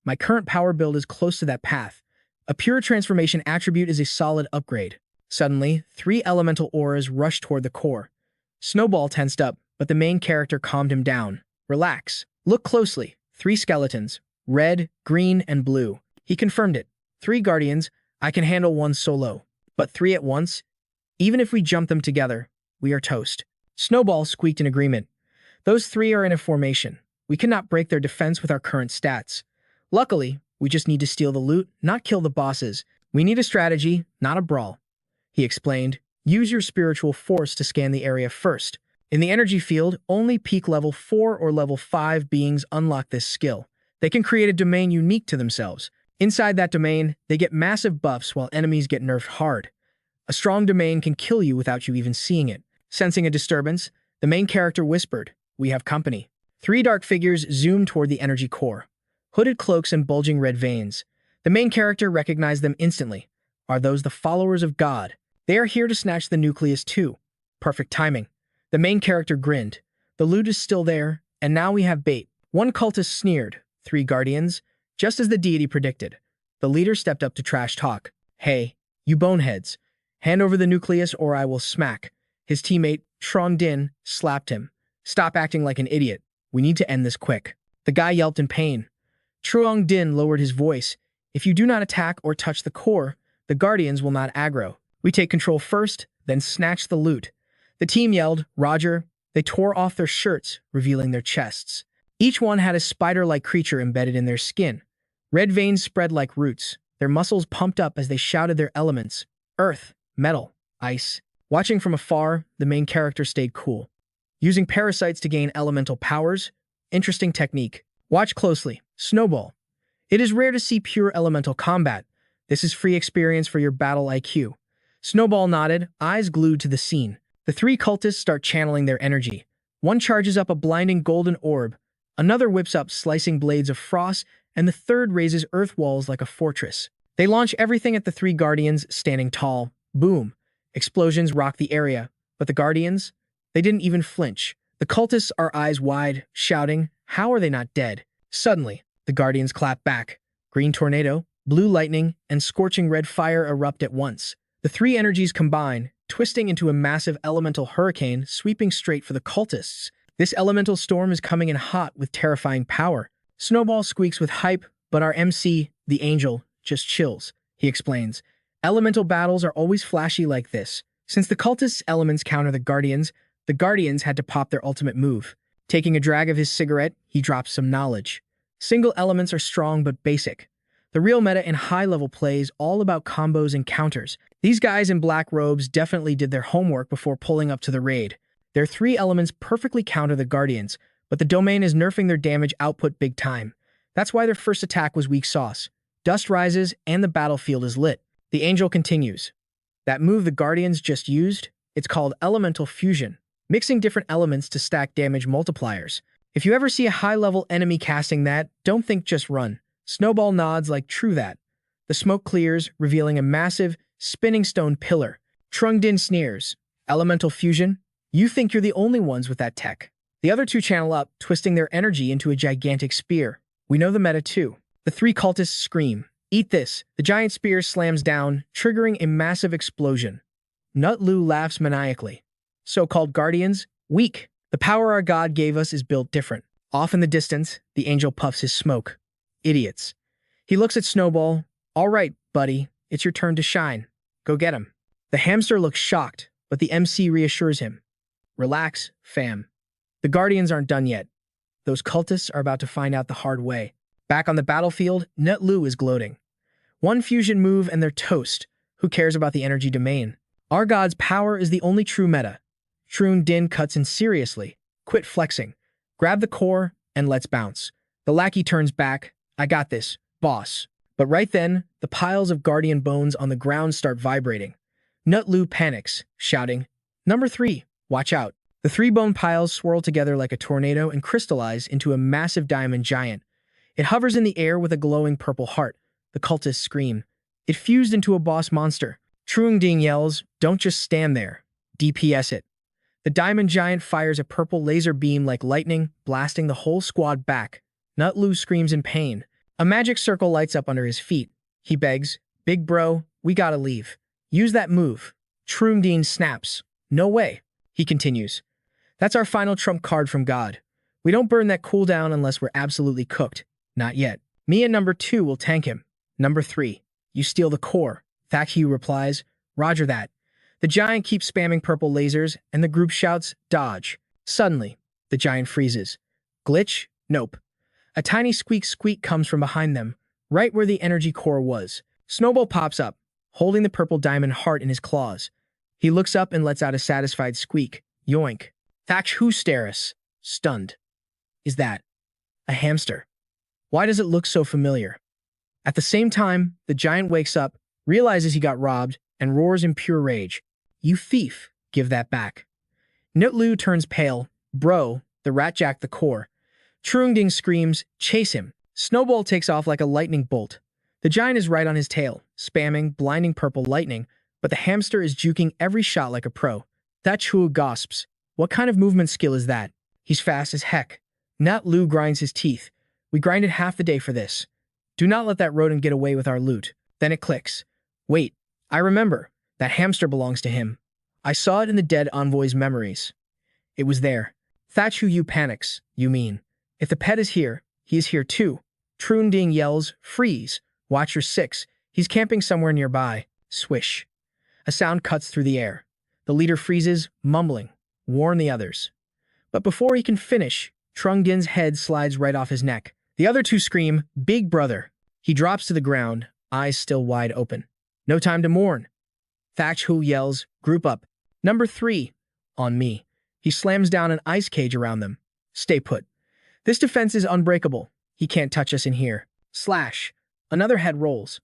My current power build is close to that path. A pure transformation attribute is a solid upgrade. Suddenly, 3 elemental auras rushed toward the core. Snowball tensed up, but the main character calmed him down. Relax. Look closely. 3 skeletons. Red, green, and blue. He confirmed it. 3 guardians. I can handle 1 solo. But 3 at once? Even if we jump them together, we are toast. Snowball squeaked in agreement. Those 3 are in a formation. We cannot break their defense with our current stats. Luckily, we just need to steal the loot, not kill the bosses. We need a strategy, not a brawl. He explained, use your spiritual force to scan the area first. In the energy field, only peak level 4 or level 5 beings unlock this skill. They can create a domain unique to themselves. Inside that domain, they get massive buffs while enemies get nerfed hard. A strong domain can kill you without you even seeing it. Sensing a disturbance, the main character whispered, "We have company." 3 dark figures zoomed toward the energy core. Hooded cloaks and bulging red veins. The main character recognized them instantly. Are those the followers of God? They are here to snatch the nucleus too. Perfect timing. The main character grinned. The loot is still there, and now we have bait. One cultist sneered. 3 guardians? Just as the deity predicted. The leader stepped up to trash talk. "Hey, you boneheads. Hand over the nucleus or I will smack." His teammate, Tron Din, slapped him. "Stop acting like an idiot. We need to end this quick." The guy yelped in pain. Truong Din lowered his voice. "If you do not attack or touch the core, the guardians will not aggro. We take control first, then snatch the loot." The team yelled, "Roger." They tore off their shirts, revealing their chests. Each one had a spider-like creature embedded in their skin. Red veins spread like roots. Their muscles pumped up as they shouted their elements. Earth, metal, ice. Watching from afar, the main character stayed cool. Using parasites to gain elemental powers? Interesting technique. Watch closely. Snowball. It is rare to see pure elemental combat. This is free experience for your battle IQ. Snowball nodded, eyes glued to the scene. The 3 cultists start channeling their energy. One charges up a blinding golden orb, another whips up slicing blades of frost, and the third raises earth walls like a fortress. They launch everything at the 3 guardians, standing tall. Boom. Explosions rock the area. But the guardians? They didn't even flinch. The cultists are eyes wide, shouting, how are they not dead? Suddenly, the guardians clap back. Green tornado, blue lightning, and scorching red fire erupt at once. The 3 energies combine, twisting into a massive elemental hurricane sweeping straight for the cultists. This elemental storm is coming in hot with terrifying power. Snowball squeaks with hype, but our MC, the Angel, just chills. He explains. Elemental battles are always flashy like this. Since the cultists' elements counter the Guardians had to pop their ultimate move. Taking a drag of his cigarette, he drops some knowledge. Single elements are strong but basic. The real meta in high-level play is all about combos and counters. These guys in black robes definitely did their homework before pulling up to the raid. Their three elements perfectly counter the Guardians, but the domain is nerfing their damage output big time. That's why their first attack was weak sauce. Dust rises and the battlefield is lit. The Angel continues. That move the Guardians just used, it's called Elemental Fusion, mixing different elements to stack damage multipliers. If you ever see a high-level enemy casting that, don't think just run. Snowball nods like true that. The smoke clears, revealing a massive, spinning stone pillar. Trung Din sneers. Elemental Fusion? You think you're the only ones with that tech. The other two channel up, twisting their energy into a gigantic spear. We know the meta too. The three cultists scream. Eat this. The giant spear slams down, triggering a massive explosion. Nut Lu laughs maniacally. So-called Guardians? Weak. The power our god gave us is built different. Off in the distance, the Angel puffs his smoke. Idiots. He looks at Snowball. All right, buddy, it's your turn to shine. Go get him. The hamster looks shocked, but the MC reassures him. Relax, fam. The Guardians aren't done yet. Those cultists are about to find out the hard way. Back on the battlefield, Nut Lu is gloating. One fusion move and they're toast. Who cares about the energy domain? Our god's power is the only true meta. Trung Din cuts in seriously. Quit flexing. Grab the core and let's bounce. The lackey turns back. I got this, boss. But right then, the piles of Guardian bones on the ground start vibrating. Nut Lu panics, shouting, Number 3, watch out. The 3 bone piles swirl together like a tornado and crystallize into a massive diamond giant. It hovers in the air with a glowing purple heart. The cultists scream. It fused into a boss monster. Trung Din yells, Don't just stand there. DPS it. The diamond giant fires a purple laser beam like lightning, blasting the whole squad back. Nut Lu screams in pain. A magic circle lights up under his feet. He begs, Big bro, we gotta leave. Use that move. Trung Din snaps. No way. He continues. That's our final trump card from God. We don't burn that cooldown unless we're absolutely cooked. Not yet. Me and number 2 will tank him. Number 3. You steal the core. Thakhu replies, Roger that. The giant keeps spamming purple lasers, and the group shouts, Dodge. Suddenly, the giant freezes. Glitch? Nope. A tiny squeak comes from behind them, right where the energy core was. Snowball pops up, holding the purple diamond heart in his claws. He looks up and lets out a satisfied squeak. Yoink. Thakhu stares, stunned. Is that a hamster? Why does it look so familiar? At the same time, the giant wakes up, realizes he got robbed, and roars in pure rage. You thief, give that back. Nut Lu turns pale. Bro, the rat jacked the core. Trung Din screams, chase him. Snowball takes off like a lightning bolt. The giant is right on his tail, spamming blinding purple lightning, but the hamster is juking every shot like a pro. Thakhu gasps. What kind of movement skill is that? He's fast as heck. Nut Lu grinds his teeth. We grinded half the day for this. Do not let that rodent get away with our loot. Then it clicks. Wait, I remember. That hamster belongs to him. I saw it in the dead envoy's memories. It was there. Thakhu panics. You mean? If the pet is here, he is here too. Trung Din yells, Freeze. Watch your 6. He's camping somewhere nearby. Swish. A sound cuts through the air. The leader freezes, mumbling. Warn the others. But before he can finish, Trung Din's head slides right off his neck. The other two scream, Big brother. He drops to the ground, eyes still wide open. No time to mourn. Thakhu yells, Group up. Number 3. On me. He slams down an ice cage around them. Stay put. This defense is unbreakable. He can't touch us in here. Slash. Another head rolls.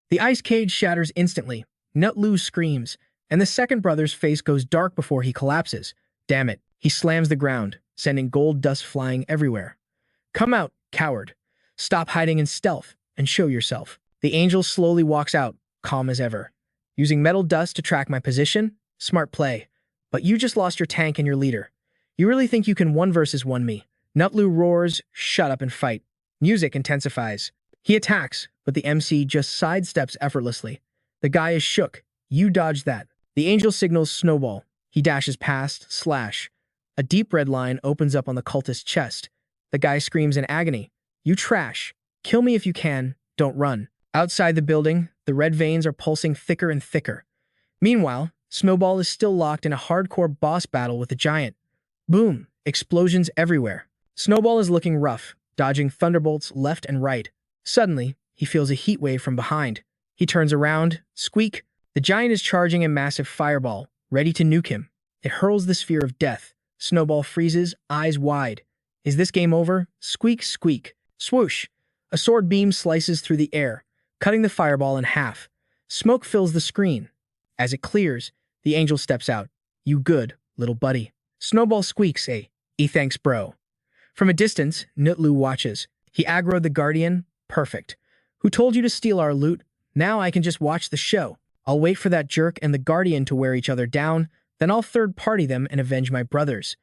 The ice cage shatters instantly. Nut Lu screams, and the second brother's face goes dark before he collapses. Damn it. He slams the ground, sending gold dust flying everywhere. Come out, coward. Stop hiding in stealth and show yourself. The angel slowly walks out, calm as ever. Using metal dust to track my position? Smart play. But you just lost your tank and your leader. You really think you can 1 versus 1 me? Nut Lu roars, shut up and fight. Music intensifies. He attacks, but the MC just sidesteps effortlessly. The guy is shook. You dodged that. The angel signals Snowball. He dashes past, slash. A deep red line opens up on the cultist's chest. The guy screams in agony. You trash. Kill me if you can. Don't run. Outside the building, the red veins are pulsing thicker and thicker. Meanwhile, Snowball is still locked in a hardcore boss battle with the giant. Boom! Explosions everywhere. Snowball is looking rough, dodging thunderbolts left and right. Suddenly, he feels a heat wave from behind. He turns around, squeak. The giant is charging a massive fireball, ready to nuke him. It hurls the sphere of death. Snowball freezes, eyes wide. Is this game over? Squeak, squeak. Swoosh! A sword beam slices through the air, cutting the fireball in half. Smoke fills the screen. As it clears, the angel steps out. You good, little buddy. Snowball squeaks, thanks, bro. From a distance, Nutlu watches. He aggroed the guardian. Perfect. Who told you to steal our loot? Now I can just watch the show. I'll wait for that jerk and the guardian to wear each other down, then I'll third-party them and avenge my brothers.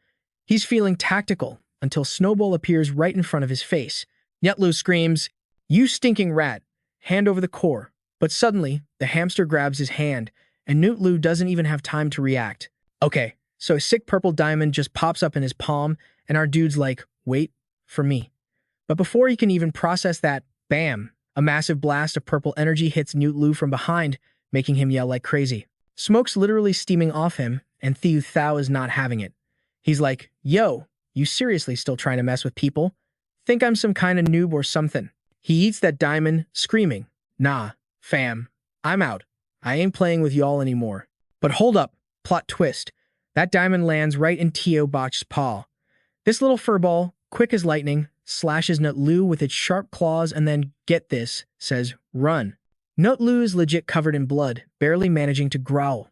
He's feeling tactical until Snowball appears right in front of his face. Nutlu screams, You stinking rat! Hand over the core. But suddenly, the hamster grabs his hand, and Nutlu doesn't even have time to react. Okay, so a sick purple diamond just pops up in his palm, and our dude's like, wait, for me. But before he can even process that, bam! A massive blast of purple energy hits Nutlu from behind, making him yell like crazy. Smoke's literally steaming off him, and Thiu Thao is not having it. He's like, yo, you seriously still trying to mess with people? Think I'm some kind of noob or something. He eats that diamond, screaming, nah, fam, I'm out. I ain't playing with y'all anymore. But hold up, plot twist. That diamond lands right in Tio Bach's paw. This little furball, quick as lightning, slashes Nutlu with its sharp claws and then, get this, says, run. Nutlu is legit covered in blood, barely managing to growl.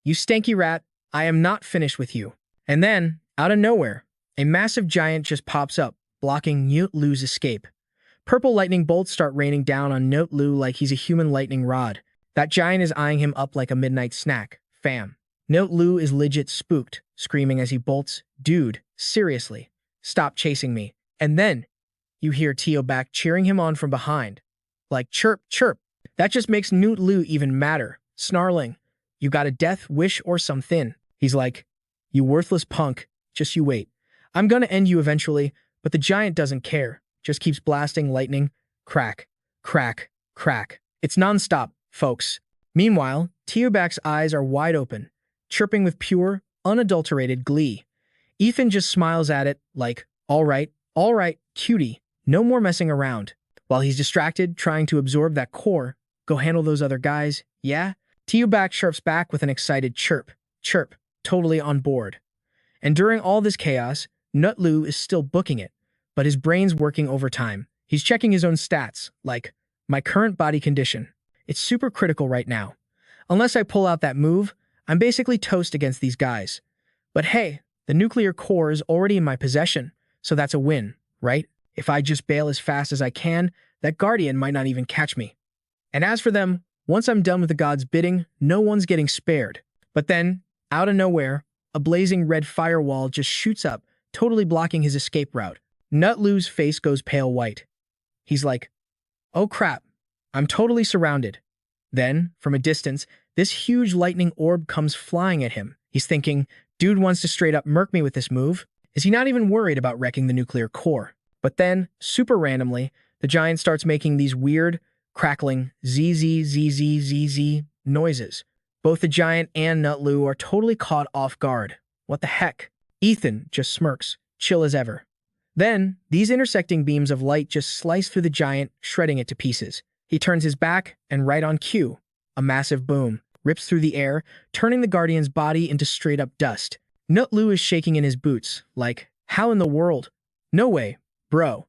You stanky rat, I am not finished with you. And then, out of nowhere, a massive giant just pops up, blocking Nutlu's escape. Purple lightning bolts start raining down on Nutlu like he's a human lightning rod. That giant is eyeing him up like a midnight snack. Fam. Nutlu is legit spooked, screaming as he bolts, dude, seriously, stop chasing me. And then, you hear Tio back cheering him on from behind. Like, chirp, chirp. That just makes Nutlu even madder, snarling, you got a death wish or something. He's like, you worthless punk, just you wait. I'm gonna end you eventually, but the giant doesn't care, just keeps blasting lightning, crack, crack, crack. It's nonstop, folks. Meanwhile, Teobac's eyes are wide open, chirping with pure, unadulterated glee. Ethan just smiles at it like, all right, cutie, no more messing around. While he's distracted, trying to absorb that core, go handle those other guys, yeah? Teobac chirps back with an excited chirp, chirp, totally on board. And during all this chaos, Nutlu is still booking it, but his brain's working overtime. He's checking his own stats, like, my current body condition. It's super critical right now. Unless I pull out that move, I'm basically toast against these guys. But hey, the nuclear core is already in my possession, so that's a win, right? If I just bail as fast as I can, that guardian might not even catch me. And as for them, once I'm done with the god's bidding, no one's getting spared. But then, out of nowhere, a blazing red firewall just shoots up, totally blocking his escape route. Nutlu's face goes pale white. He's like, oh crap, I'm totally surrounded. Then, from a distance, this huge lightning orb comes flying at him. He's thinking, dude wants to straight up murk me with this move. Is he not even worried about wrecking the nuclear core? But then, super randomly, the giant starts making these weird, crackling zzz noises. Both the giant and Nutlu are totally caught off guard. What the heck? Ethan just smirks, chill as ever. Then, these intersecting beams of light just slice through the giant, shredding it to pieces. He turns his back, and right on cue, a massive boom rips through the air, turning the Guardian's body into straight-up dust. Nutlu is shaking in his boots, like, how in the world? No way, bro.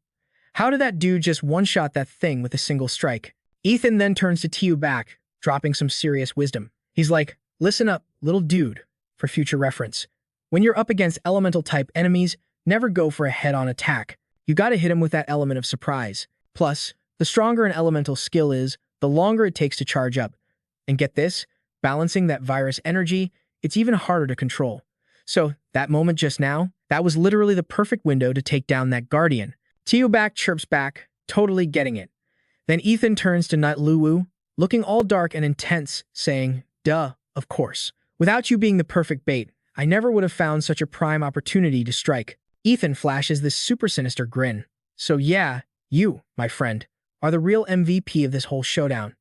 How did that dude just one-shot that thing with a single strike? Ethan then turns to Teobac, dropping some serious wisdom. He's like, listen up, little dude, for future reference. When you're up against elemental-type enemies, never go for a head-on attack. You gotta hit him with that element of surprise. Plus, the stronger an elemental skill is, the longer it takes to charge up. And get this, balancing that virus energy, it's even harder to control. So, that moment just now, that was literally the perfect window to take down that guardian. Teobac chirps back, totally getting it. Then Ethan turns to Nutlu, looking all dark and intense, saying, duh, of course. Without you being the perfect bait, I never would have found such a prime opportunity to strike. Ethan flashes this super sinister grin. So yeah, you, my friend, are the real MVP of this whole showdown.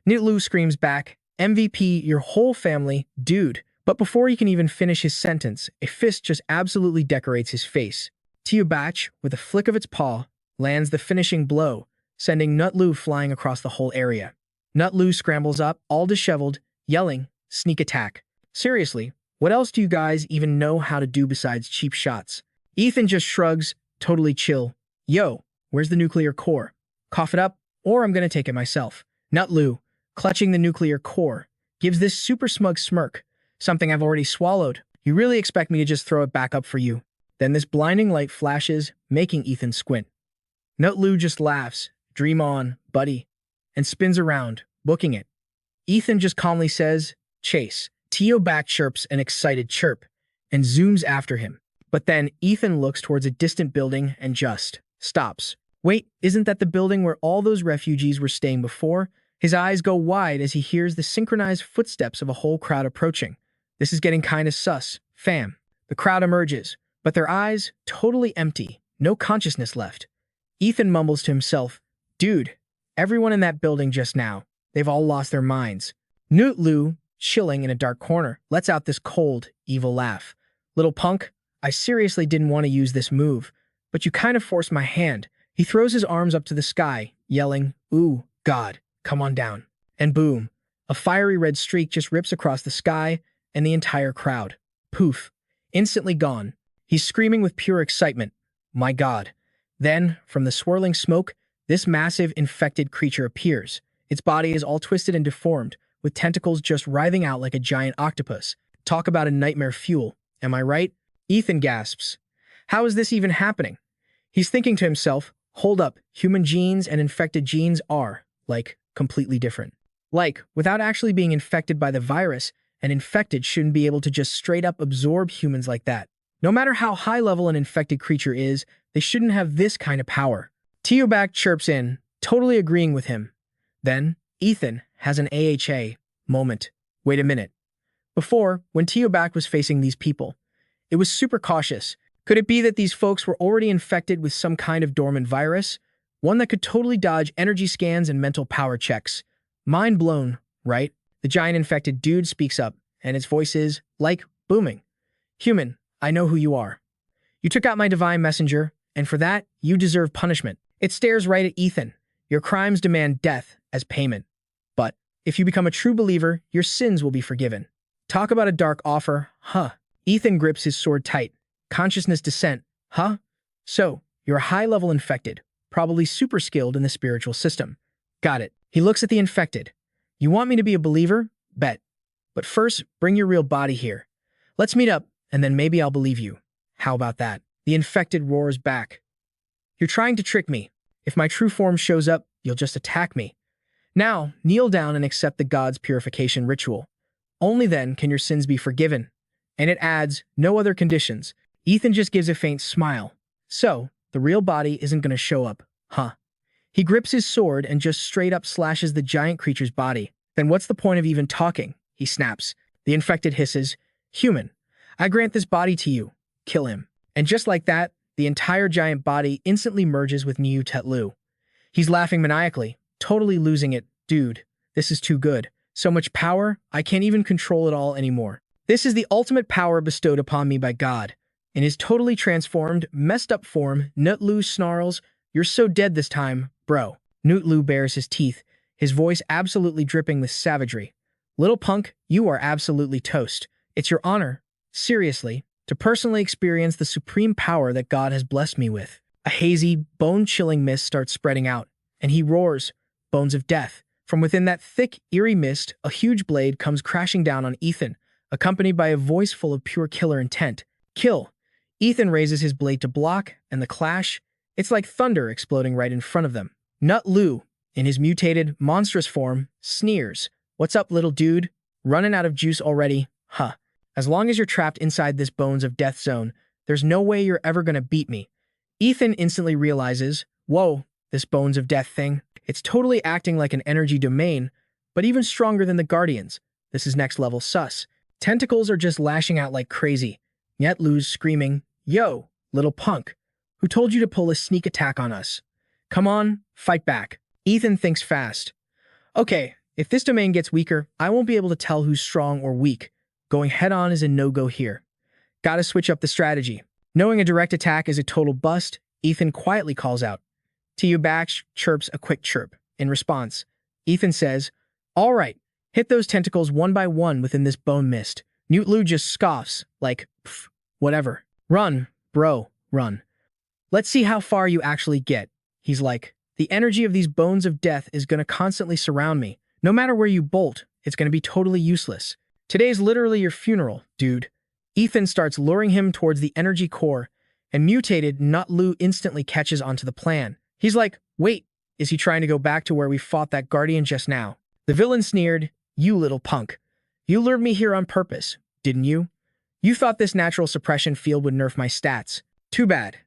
Nitlu screams back, MVP, your whole family, dude. But before he can even finish his sentence, a fist just absolutely decorates his face. Tiubach, with a flick of its paw, lands the finishing blow, sending Nutlu flying across the whole area. Nutlu scrambles up, all disheveled, yelling, sneak attack. Seriously, what else do you guys even know how to do besides cheap shots? Ethan just shrugs, totally chill. Yo, where's the nuclear core? Cough it up, or I'm gonna take it myself. Nutlu, clutching the nuclear core, gives this super smug smirk. Something I've already swallowed. You really expect me to just throw it back up for you? Then this blinding light flashes, making Ethan squint. Nutlu just laughs, dream on, buddy, and spins around, booking it. Ethan just calmly says, chase. Tio back chirps an excited chirp, and zooms after him. But then Ethan looks towards a distant building and just stops. Wait, isn't that the building where all those refugees were staying before? His eyes go wide as he hears the synchronized footsteps of a whole crowd approaching. This is getting kinda sus, fam. The crowd emerges, but their eyes totally empty, no consciousness left. Ethan mumbles to himself, dude, everyone in that building just now, they've all lost their minds. Nutlu, chilling in a dark corner, lets out this cold, evil laugh. Little punk, I seriously didn't want to use this move, but you kind of forced my hand. He throws his arms up to the sky, yelling, ooh, God, come on down. And boom, a fiery red streak just rips across the sky and the entire crowd. Poof, instantly gone. He's screaming with pure excitement. My God. Then, from the swirling smoke, this massive infected creature appears. Its body is all twisted and deformed, with tentacles just writhing out like a giant octopus. Talk about a nightmare fuel. Am I right? Ethan gasps. How is this even happening? He's thinking to himself, hold up, human genes and infected genes are, completely different. Without actually being infected by the virus, an infected shouldn't be able to just straight up absorb humans like that. No matter how high level an infected creature is, they shouldn't have this kind of power. Tiobak chirps in, totally agreeing with him. Then, Ethan has an AHA moment. Wait a minute. Before, when Tiobak was facing these people, it was super cautious. Could it be that these folks were already infected with some kind of dormant virus? One that could totally dodge energy scans and mental power checks. Mind blown, right? The giant infected dude speaks up, and its voice is, booming. Human, I know who you are. You took out my divine messenger, and for that, you deserve punishment. It stares right at Ethan. Your crimes demand death as payment. But if you become a true believer, your sins will be forgiven. Talk about a dark offer, huh? Ethan grips his sword tight. Consciousness descent, huh? So, you're a high-level infected, probably super skilled in the spiritual system. Got it. He looks at the infected. You want me to be a believer? Bet. But first, bring your real body here. Let's meet up, and then maybe I'll believe you. How about that? The infected roars back. You're trying to trick me. If my true form shows up, you'll just attack me. Now, kneel down and accept the god's purification ritual. Only then can your sins be forgiven. And it adds, no other conditions. Ethan just gives a faint smile. So, the real body isn't going to show up, huh? He grips his sword and just straight up slashes the giant creature's body. Then what's the point of even talking? He snaps. The infected hisses, human, I grant this body to you. Kill him. And just like that, the entire giant body instantly merges with Niu Tetlu. He's laughing maniacally, totally losing it. Dude, this is too good. So much power, I can't even control it all anymore. This is the ultimate power bestowed upon me by God. In his totally transformed, messed up form, Nutlu snarls, you're so dead this time, bro. Nutlu bares his teeth, his voice absolutely dripping with savagery. Little punk, you are absolutely toast. It's your honor, seriously, to personally experience the supreme power that God has blessed me with. A hazy, bone-chilling mist starts spreading out, and he roars, bones of death. From within that thick, eerie mist, a huge blade comes crashing down on Ethan, accompanied by a voice full of pure killer intent. Kill. Ethan raises his blade to block, and the clash, it's like thunder exploding right in front of them. Nutlu, in his mutated, monstrous form, sneers. What's up, little dude? Running out of juice already? Huh. As long as you're trapped inside this bones of death zone, there's no way you're ever gonna beat me. Ethan instantly realizes, whoa, this bones of death thing, it's totally acting like an energy domain, but even stronger than the Guardians. This is next level sus. Tentacles are just lashing out like crazy. Nutlu's screaming, yo, little punk, who told you to pull a sneak attack on us? Come on, fight back. Ethan thinks fast. Okay, if this domain gets weaker, I won't be able to tell who's strong or weak. Going head-on is a no-go here. Gotta switch up the strategy. Knowing a direct attack is a total bust, Ethan quietly calls out. Bax chirps a quick chirp. In response, Ethan says, "All right, hit those tentacles one by one within this bone mist." Lu just scoffs, like, pff, whatever. Run, bro, run. Let's see how far you actually get. He's like, the energy of these bones of death is gonna constantly surround me. No matter where you bolt, it's gonna be totally useless. Today's literally your funeral, dude. Ethan starts luring him towards the energy core, and mutated Lu instantly catches onto the plan. He's like, wait, is he trying to go back to where we fought that guardian just now? The villain sneered, you little punk. You lured me here on purpose, didn't you? You thought this natural suppression field would nerf my stats. Too bad.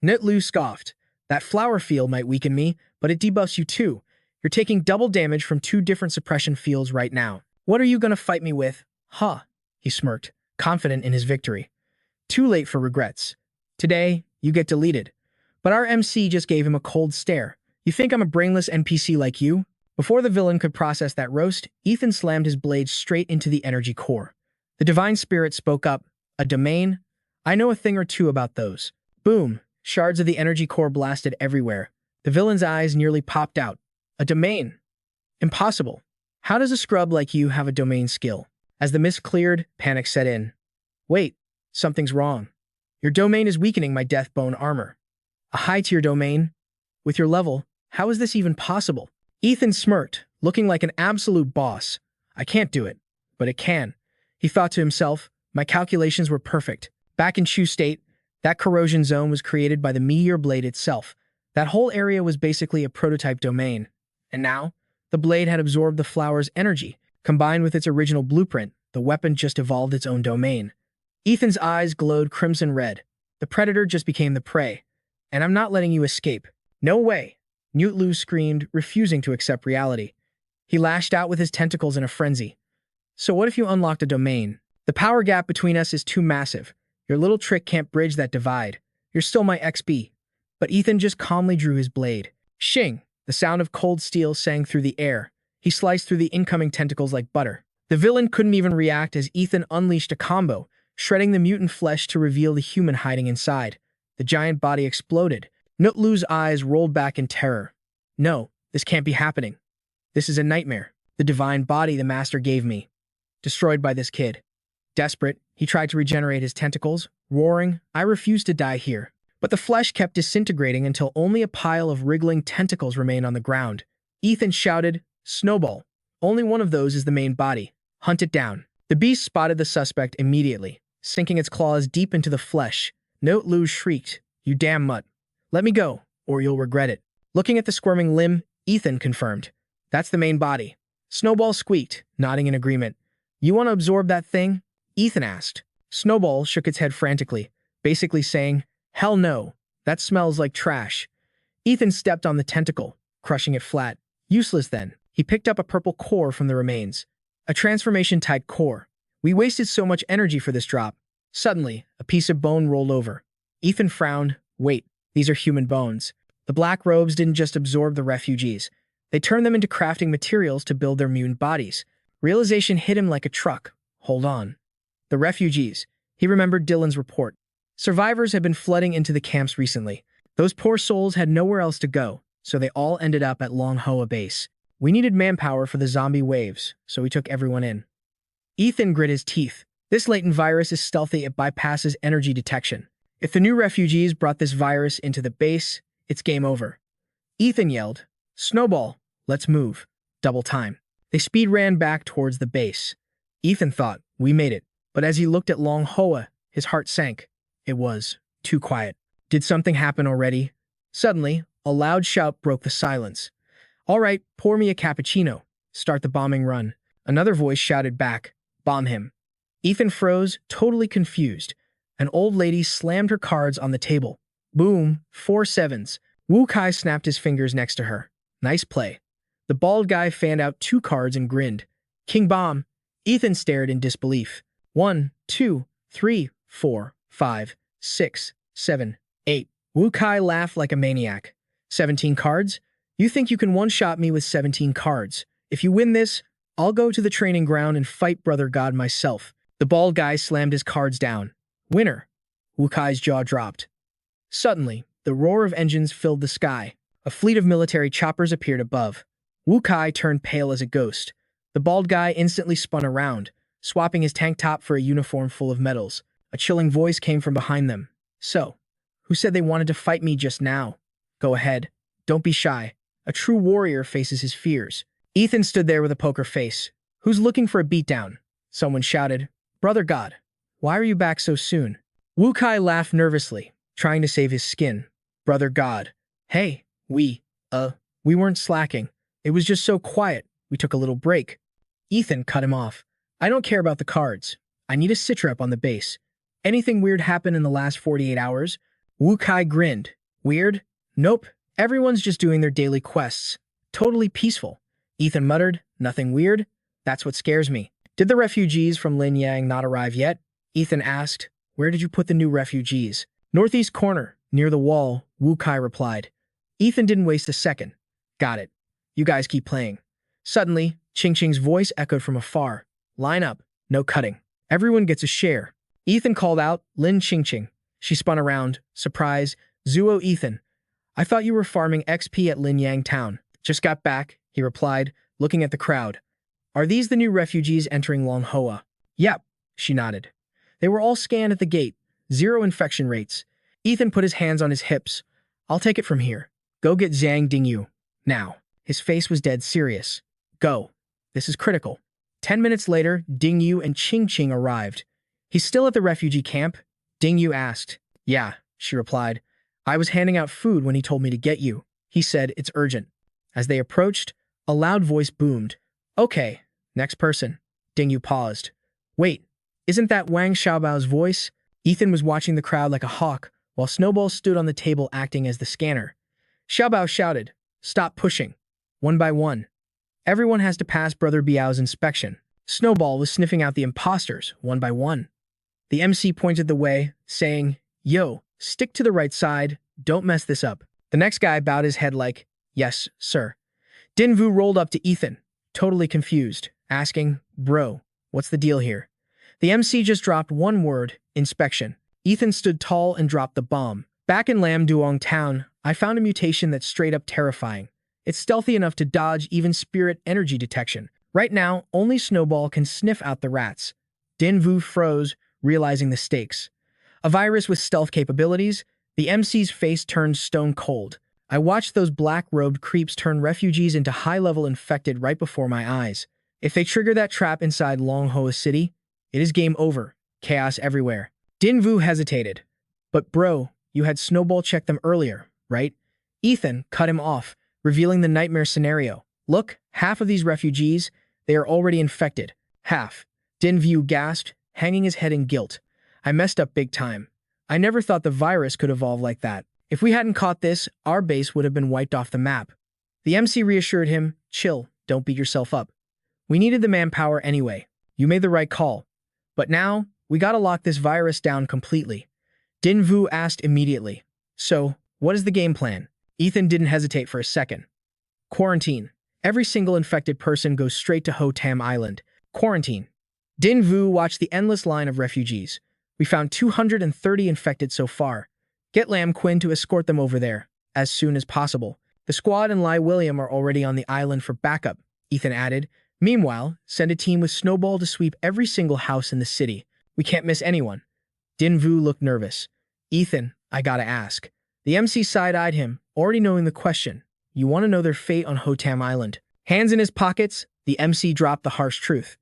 Lu scoffed. That flower field might weaken me, but it debuffs you too. You're taking double damage from 2 different suppression fields right now. What are you gonna fight me with? Huh, he smirked, confident in his victory. Too late for regrets. Today, you get deleted. But our MC just gave him a cold stare. You think I'm a brainless NPC like you? Before the villain could process that roast, Ethan slammed his blade straight into the energy core. The divine spirit spoke up. A domain? I know a thing or two about those. Boom. Shards of the energy core blasted everywhere. The villain's eyes nearly popped out. A domain? Impossible. How does a scrub like you have a domain skill? As the mist cleared, panic set in. Wait, something's wrong. Your domain is weakening my death bone armor. A high-tier domain? With your level, how is this even possible? Ethan smirked, looking like an absolute boss. I can't do it, but it can. He thought to himself, my calculations were perfect. Back in Chu State, that corrosion zone was created by the meteor blade itself. That whole area was basically a prototype domain. And now, the blade had absorbed the flower's energy. Combined with its original blueprint, the weapon just evolved its own domain. Ethan's eyes glowed crimson red. The predator just became the prey. And I'm not letting you escape. No way. Lu screamed, refusing to accept reality. He lashed out with his tentacles in a frenzy. So what if you unlocked a domain? The power gap between us is too massive. Your little trick can't bridge that divide. You're still my XP. But Ethan just calmly drew his blade. Shing! The sound of cold steel sang through the air. He sliced through the incoming tentacles like butter. The villain couldn't even react as Ethan unleashed a combo, shredding the mutant flesh to reveal the human hiding inside. The giant body exploded. Lu's eyes rolled back in terror. No, this can't be happening. This is a nightmare. The divine body the master gave me. Destroyed by this kid. Desperate, he tried to regenerate his tentacles, roaring, I refuse to die here. But the flesh kept disintegrating until only a pile of wriggling tentacles remained on the ground. Ethan shouted, Snowball. Only one of those is the main body. Hunt it down. The beast spotted the suspect immediately, sinking its claws deep into the flesh. Lu shrieked, You damn mutt. Let me go, or you'll regret it. Looking at the squirming limb, Ethan confirmed. That's the main body. Snowball squeaked, nodding in agreement. You want to absorb that thing? Ethan asked. Snowball shook its head frantically, basically saying, Hell no, that smells like trash. Ethan stepped on the tentacle, crushing it flat. Useless then. He picked up a purple core from the remains. A transformation-type core. We wasted so much energy for this drop. Suddenly, a piece of bone rolled over. Ethan frowned. Wait, these are human bones. The black robes didn't just absorb the refugees. They turned them into crafting materials to build their mutant bodies. Realization hit him like a truck. Hold on. The refugees. He remembered Dylan's report. Survivors had been flooding into the camps recently. Those poor souls had nowhere else to go, so they all ended up at Long Hoa base. We needed manpower for the zombie waves, so we took everyone in. Ethan grit his teeth. This latent virus is stealthy, it bypasses energy detection. If the new refugees brought this virus into the base, it's game over. Ethan yelled, Snowball, let's move. Double time. They speed ran back towards the base. Ethan thought, we made it. But as he looked at Long Hoa, his heart sank. It was too quiet. Did something happen already? Suddenly, a loud shout broke the silence. All right, pour me a cappuccino. Start the bombing run. Another voice shouted back, bomb him. Ethan froze, totally confused. An old lady slammed her cards on the table. Boom, 4 sevens. Wu Kai snapped his fingers next to her. Nice play. The bald guy fanned out 2 cards and grinned. King bomb. Ethan stared in disbelief. 1, 2, 3, 4, 5, 6, 7, 8. Wu Kai laughed like a maniac. 17 cards? You think you can one-shot me with 17 cards. If you win this, I'll go to the training ground and fight Brother God myself. The bald guy slammed his cards down. Winner. Wu Kai's jaw dropped. Suddenly, the roar of engines filled the sky. A fleet of military choppers appeared above. Wu Kai turned pale as a ghost. The bald guy instantly spun around, swapping his tank top for a uniform full of medals. A chilling voice came from behind them. So, who said they wanted to fight me just now? Go ahead. Don't be shy. A true warrior faces his fears. Ethan stood there with a poker face. Who's looking for a beatdown? Someone shouted. Brother God, why are you back so soon? Wu Kai laughed nervously, trying to save his skin. Brother God. Hey, we weren't slacking. It was just so quiet. We took a little break. Ethan cut him off. I don't care about the cards. I need a sit rep on the base. Anything weird happen in the last 48 hours? Wu Kai grinned. Weird? Nope. Everyone's just doing their daily quests. Totally peaceful. Ethan muttered, nothing weird? That's what scares me. Did the refugees from Linyang not arrive yet? Ethan asked. Where did you put the new refugees? Northeast corner, near the wall, Wu Kai replied. Ethan didn't waste a second. Got it. You guys keep playing. Suddenly, Ching Ching's voice echoed from afar. Line up. No cutting. Everyone gets a share. Ethan called out, Lin Ching Ching. She spun around. Surprise. Zuo Ethan. I thought you were farming XP at Linyang Town. Just got back, he replied, looking at the crowd. Are these the new refugees entering Longhua? Yep, she nodded. They were all scanned at the gate. 0 infection rates. Ethan put his hands on his hips. I'll take it from here. Go get Zhang Dingyu. Now. His face was dead serious. Go. This is critical. 10 minutes later, Dingyu and Ching Ching arrived. He's still at the refugee camp? Dingyu asked. Yeah, she replied. I was handing out food when he told me to get you. He said, it's urgent. As they approached, a loud voice boomed. Okay, next person. Dingyu paused. Wait, isn't that Wang Xiaobao's voice? Ethan was watching the crowd like a hawk, while Snowball stood on the table acting as the scanner. Xiaobao shouted, stop pushing. One by one. Everyone has to pass Brother Biao's inspection. Snowball was sniffing out the imposters, one by one. The MC pointed the way, saying, Yo, stick to the right side, don't mess this up. The next guy bowed his head like, Yes, sir. Dinvu rolled up to Ethan, totally confused, asking, Bro, what's the deal here? The MC just dropped one word, inspection. Ethan stood tall and dropped the bomb. Back in Lam Duong Town, I found a mutation that's straight up terrifying. It's stealthy enough to dodge even spirit energy detection. Right now, only Snowball can sniff out the rats. Dinvu froze, realizing the stakes. A virus with stealth capabilities? The MC's face turned stone cold. I watched those black-robed creeps turn refugees into high-level infected right before my eyes. If they trigger that trap inside Longhua City, it is game over. Chaos everywhere. Dinvu hesitated. But bro, you had Snowball check them earlier, right? Ethan cut him off, revealing the nightmare scenario. Look, half of these refugees, they are already infected. Half. Dinvu gasped, hanging his head in guilt. I messed up big time. I never thought the virus could evolve like that. If we hadn't caught this, our base would have been wiped off the map. The MC reassured him, chill, don't beat yourself up. We needed the manpower anyway. You made the right call. But now, we gotta lock this virus down completely. Dinvu asked immediately. So, what is the game plan? Ethan didn't hesitate for a second. Quarantine. Every single infected person goes straight to Ho Tam Island. Quarantine. Dinvu watched the endless line of refugees. We found 230 infected so far. Get Lam Quinn to escort them over there, as soon as possible. The squad and Lai William are already on the island for backup, Ethan added. Meanwhile, send a team with Snowball to sweep every single house in the city. We can't miss anyone. Dinvu looked nervous. Ethan, I gotta ask. The MC side-eyed him, already knowing the question. You want to know their fate on Ho Tam Island? Hands in his pockets, the MC dropped the harsh truth.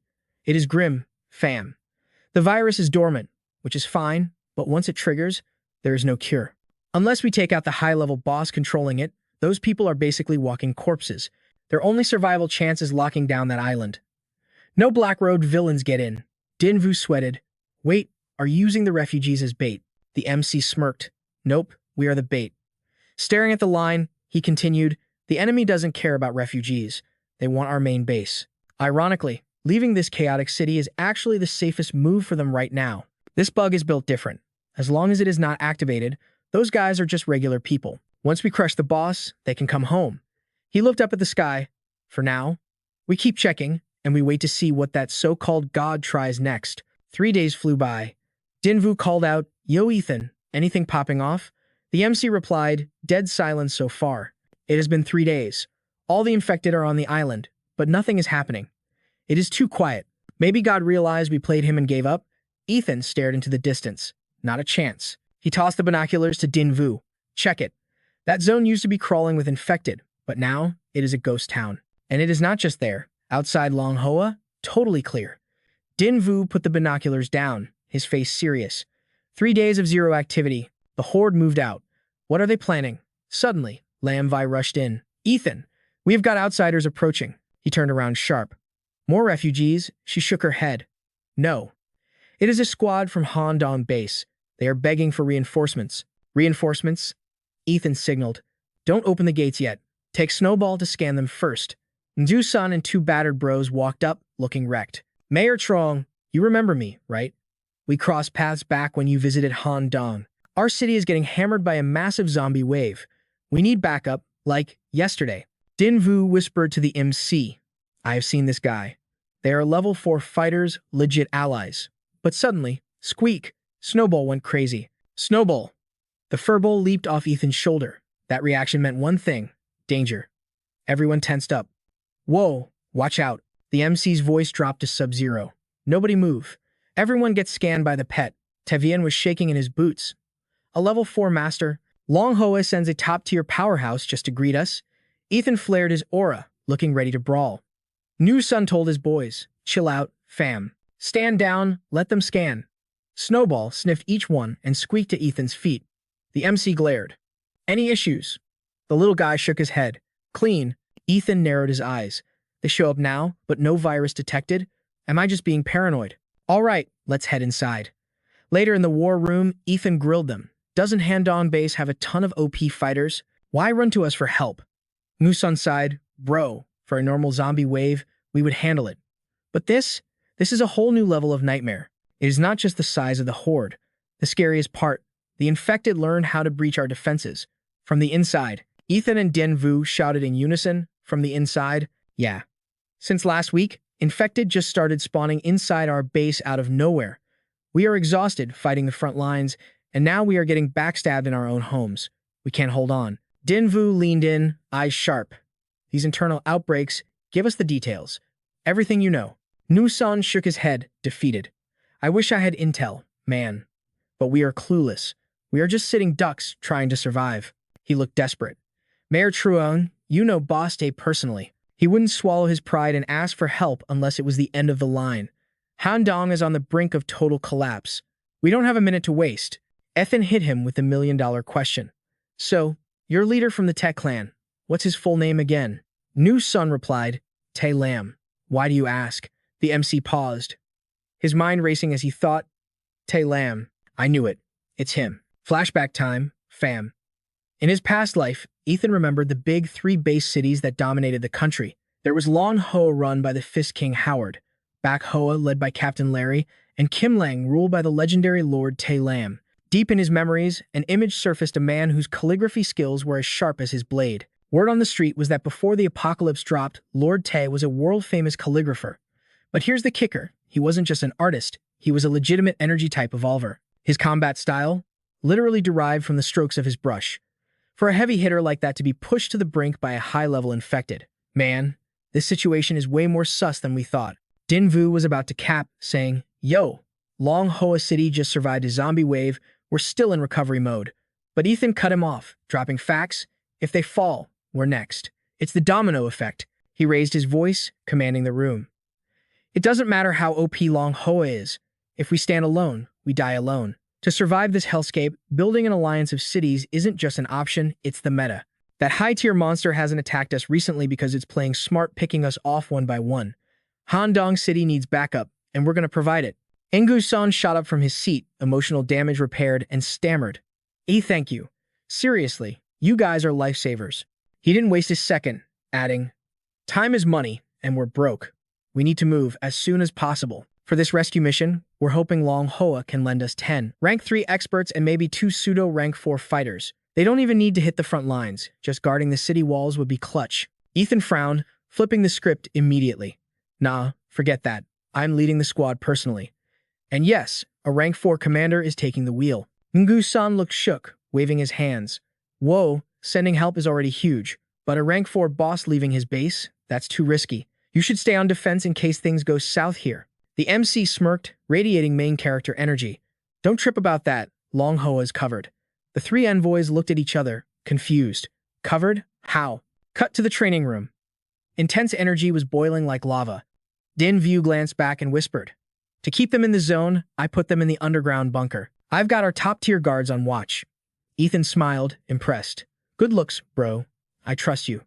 It is grim, fam. The virus is dormant, which is fine, but once it triggers, there is no cure. Unless we take out the high-level boss controlling it, those people are basically walking corpses. Their only survival chance is locking down that island. No Black Road villains get in. Dinvu sweated. Wait, are you using the refugees as bait? The MC smirked. Nope, we are the bait. Staring at the line, he continued, the enemy doesn't care about refugees. They want our main base. Ironically, leaving this chaotic city is actually the safest move for them right now. This bug is built different. As long as it is not activated, those guys are just regular people. Once we crush the boss, they can come home. He looked up at the sky. For now, we keep checking, and we wait to see what that so-called god tries next. 3 days flew by. Dinvu called out, "Yo, Ethan, anything popping off?" The MC replied, "Dead silence so far. It has been 3 days. All the infected are on the island, but nothing is happening. It is too quiet. Maybe God realized we played him and gave up?" Ethan stared into the distance. Not a chance. He tossed the binoculars to Dinvu. "Check it. That zone used to be crawling with infected, but now it is a ghost town. And it is not just there. Outside Long Hoa, totally clear." Dinvu put the binoculars down, his face serious. 3 days of zero activity. The horde moved out. What are they planning? Suddenly, Lam Vi rushed in. "Ethan, we have got outsiders approaching." He turned around sharp. "More refugees?" She shook her head. "No. It is a squad from Han Dong base. They are begging for reinforcements." "Reinforcements?" Ethan signaled. "Don't open the gates yet. Take Snowball to scan them first." Ndu-san and two battered bros walked up, looking wrecked. "Mayor Trong, you remember me, right? We crossed paths back when you visited Han Dong. Our city is getting hammered by a massive zombie wave. We need backup, like yesterday." Dinvu whispered to the MC. "I have seen this guy. They are level 4 fighters, legit allies." But suddenly, squeak, Snowball went crazy. "Snowball!" The furball leaped off Ethan's shoulder. That reaction meant one thing: danger. Everyone tensed up. "Whoa, watch out." The MC's voice dropped to sub-zero. "Nobody move. Everyone gets scanned by the pet." Tevian was shaking in his boots. "A level 4 master. Long Hoa sends a top-tier powerhouse just to greet us." Ethan flared his aura, looking ready to brawl. New Sun told his boys, "Chill out, fam. Stand down, let them scan." Snowball sniffed each one and squeaked to Ethan's feet. The MC glared. "Any issues?" The little guy shook his head. "Clean." Ethan narrowed his eyes. "They show up now, but no virus detected? Am I just being paranoid?" "All right, let's head inside." Later in the war room, Ethan grilled them. "Doesn't Handong base have a ton of OP fighters? Why run to us for help?" Musun sighed. "Bro, for a normal zombie wave, we would handle it. But this is a whole new level of nightmare. It is not just the size of the horde. The scariest part, the infected learned how to breach our defenses. From the inside." Ethan and Dinvu shouted in unison. "From the inside?" "Yeah. Since last week, infected just started spawning inside our base out of nowhere. We are exhausted fighting the front lines, and now we are getting backstabbed in our own homes. We can't hold on." Dinvu leaned in, eyes sharp. "These internal outbreaks, give us the details. Everything you know." Nusan shook his head, defeated. "I wish I had intel, man. But we are clueless. We are just sitting ducks trying to survive." He looked desperate. "Mayor Truong, you know Boss Day personally. He wouldn't swallow his pride and ask for help unless it was the end of the line. Handong is on the brink of total collapse. We don't have a minute to waste." Ethan hit him with the million-dollar question. "So, your leader from the Tech clan, what's his full name again?" New Sun replied, "Tay Lam." "Why do you ask?" The MC paused, his mind racing as he thought. "Tay Lam. I knew it. It's him." Flashback time, fam. In his past life, Ethan remembered the big 3 base cities that dominated the country. There was Long Hoa run by the Fist King Howard, Back Hoa led by Captain Larry, and Kim Lang ruled by the legendary Lord Tay Lam. Deep in his memories, an image surfaced a man whose calligraphy skills were as sharp as his blade. Word on the street was that before the apocalypse dropped, Lord Tay was a world-famous calligrapher. But here's the kicker: he wasn't just an artist, he was a legitimate energy-type evolver. His combat style, literally derived from the strokes of his brush. For a heavy hitter like that to be pushed to the brink by a high-level infected. "Man, this situation is way more sus than we thought." Dinvu was about to cap, saying, "Yo, Long Hoa City just survived a zombie wave, we're still in recovery mode." But Ethan cut him off, dropping facts. "If they fall, we're next. It's the domino effect." He raised his voice, commanding the room. "It doesn't matter how OP Long Hoa is. If we stand alone, we die alone. To survive this hellscape, building an alliance of cities isn't just an option, it's the meta. That high-tier monster hasn't attacked us recently because it's playing smart, picking us off one by one. Handong City needs backup, and we're going to provide it." Engu-san shot up from his seat, emotional damage repaired, and stammered. Thank you. Seriously, you guys are lifesavers." He didn't waste a second, adding, "Time is money, and we're broke. We need to move as soon as possible. For this rescue mission, we're hoping Long Hoa can lend us 10 rank 3 experts and maybe 2 pseudo rank 4 fighters. They don't even need to hit the front lines, just guarding the city walls would be clutch." Ethan frowned, flipping the script immediately. Nah, forget that. I'm leading the squad personally. And yes, a rank 4 commander is taking the wheel. Ngu-san looked shook, waving his hands. Whoa, sending help is already huge, but a rank 4 boss leaving his base? That's too risky. You should stay on defense in case things go south here. The MC smirked, radiating main character energy. Don't trip about that, Long Hoa is covered. The three envoys looked at each other, confused. Covered? How? Cut to the training room. Intense energy was boiling like lava. Din Vu glanced back and whispered, "To keep them in the zone, I put them in the underground bunker. I've got our top-tier guards on watch." Ethan smiled, impressed. "Good looks, bro. I trust you."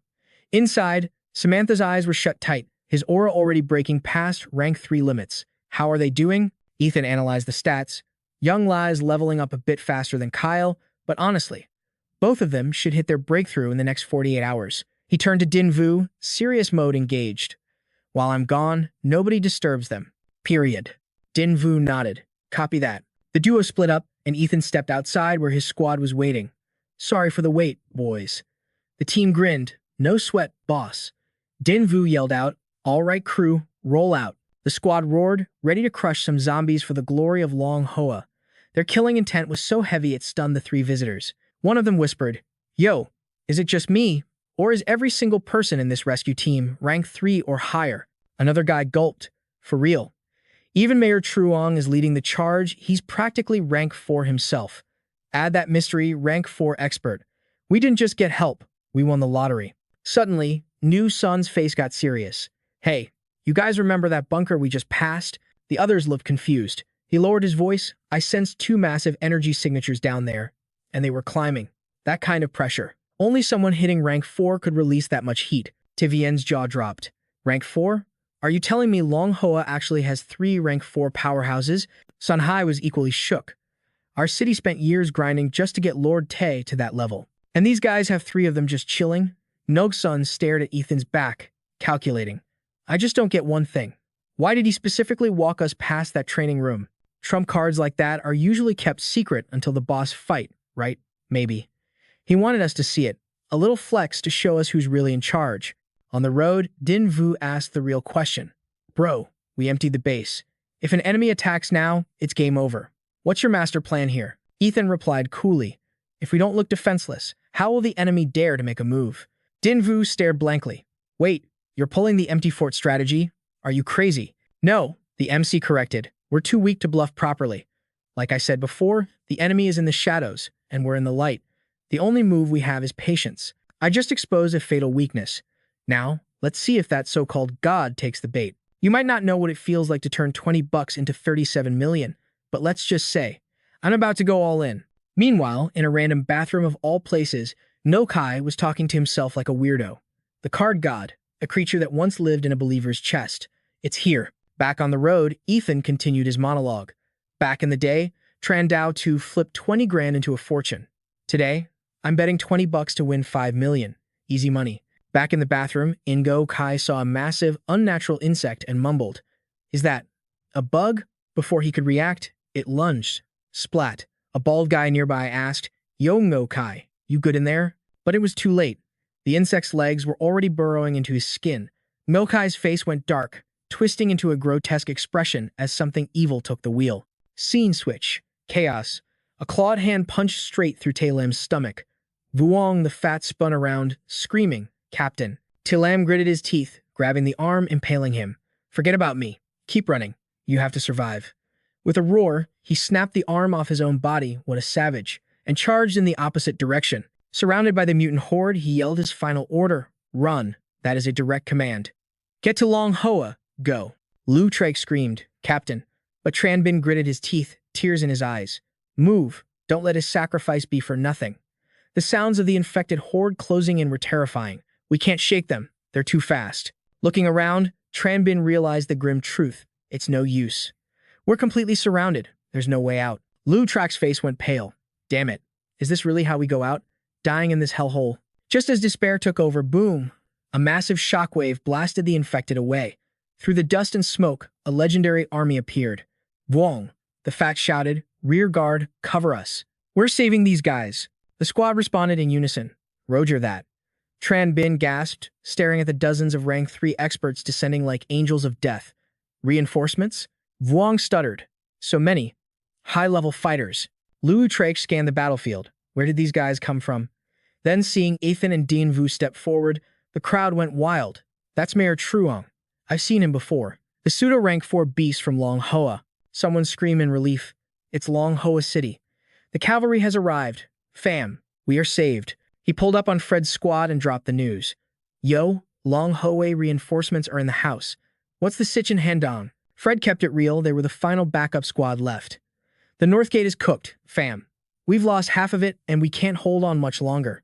Inside, Samantha's eyes were shut tight, his aura already breaking past rank 3 limits. How are they doing? Ethan analyzed the stats. Young Lai's leveling up a bit faster than Kyle, but honestly, both of them should hit their breakthrough in the next 48 hours. He turned to Din Vu, serious mode engaged. "While I'm gone, nobody disturbs them. Period." Din Vu nodded. "Copy that." The duo split up, and Ethan stepped outside where his squad was waiting. "Sorry for the wait, boys." The team grinned. "No sweat, boss." Din Vu yelled out, "All right, crew, roll out." The squad roared, ready to crush some zombies for the glory of Long Hoa. Their killing intent was so heavy it stunned the three visitors. One of them whispered, "Yo, is it just me? Or is every single person in this rescue team rank 3 or higher?" Another guy gulped, "For real. Even Mayor Truong is leading the charge. He's practically rank 4 himself. Add that mystery rank 4 expert. We didn't just get help, we won the lottery." Suddenly, New Sun's face got serious. "Hey, you guys remember that bunker we just passed?" The others looked confused. He lowered his voice. "I sensed 2 massive energy signatures down there, and they were climbing. That kind of pressure. Only someone hitting rank 4 could release that much heat." Tivien's jaw dropped. "Rank 4? Are you telling me Long Hoa actually has 3 rank 4 powerhouses?" Sun Hai was equally shook. "Our city spent years grinding just to get Lord Tae to that level. And these guys have 3 of them just chilling?" Nog-sun stared at Ethan's back, calculating. "I just don't get one thing. Why did he specifically walk us past that training room? Trump cards like that are usually kept secret until the boss fight, right? Maybe. He wanted us to see it. A little flex to show us who's really in charge." On the road, Din Vu asked the real question. "Bro, we emptied the base. If an enemy attacks now, it's game over. What's your master plan here?" Ethan replied coolly. "If we don't look defenseless, how will the enemy dare to make a move?" Din Vu stared blankly. "Wait, you're pulling the empty fort strategy? Are you crazy?" "No," the MC corrected. "We're too weak to bluff properly. Like I said before, the enemy is in the shadows, and we're in the light. The only move we have is patience. I just exposed a fatal weakness. Now, let's see if that so-called God takes the bait. You might not know what it feels like to turn $20 into 37 million, but let's just say, I'm about to go all in." Meanwhile, in a random bathroom of all places, Nokai was talking to himself like a weirdo. The card god, a creature that once lived in a believer's chest. It's here. Back on the road, Ethan continued his monologue. "Back in the day, Trandao 2 flipped 20 grand into a fortune. Today, I'm betting $20 to win 5 million. Easy money." Back in the bathroom, Ingo Kai saw a massive, unnatural insect and mumbled, "Is that a bug?" Before he could react, it lunged. Splat. A bald guy nearby asked, "Yo, Ngo Kai, you good in there?" But it was too late. The insect's legs were already burrowing into his skin. Ngo Kai's face went dark, twisting into a grotesque expression as something evil took the wheel. Scene switch. Chaos. A clawed hand punched straight through Talam's stomach. Vuong the fat spun around, screaming, "Captain." Talam gritted his teeth, grabbing the arm, impaling him. "Forget about me. Keep running. You have to survive." With a roar, he snapped the arm off his own body, what a savage, and charged in the opposite direction. Surrounded by the mutant horde, he yelled his final order, "Run." That is a direct command. "Get to Long Hoa. Go." Lu Trake screamed, "Captain." But Tran Bin gritted his teeth, tears in his eyes. "Move. Don't let his sacrifice be for nothing." The sounds of the infected horde closing in were terrifying. "We can't shake them. They're too fast." Looking around, Tran Bin realized the grim truth. It's no use. We're completely surrounded. There's no way out. Lu Trak's face went pale. "Damn it. Is this really how we go out? Dying in this hellhole?" Just as despair took over, boom! A massive shockwave blasted the infected away. Through the dust and smoke, a legendary army appeared. "Vuong!" The Fat shouted, "Rear guard, cover us. We're saving these guys." The squad responded in unison. "Roger that." Tran Bin gasped, staring at the dozens of rank 3 experts descending like angels of death. Reinforcements? Vuong stuttered. So many. High-level fighters. Lu Trake scanned the battlefield. Where did these guys come from? Then, seeing Ethan and Dean Vu step forward, the crowd went wild. That's Mayor Truong. I've seen him before. The pseudo-rank 4 beast from Long Hoa. Someone screamed in relief. It's Long Hoa City. The cavalry has arrived. Fam, we are saved. He pulled up on Fred's squad and dropped the news. Yo, Long Hoa reinforcements are in the house. What's the sitch in Handong? Fred kept it real. They were the final backup squad left. The North Gate is cooked, fam. We've lost half of it, and we can't hold on much longer.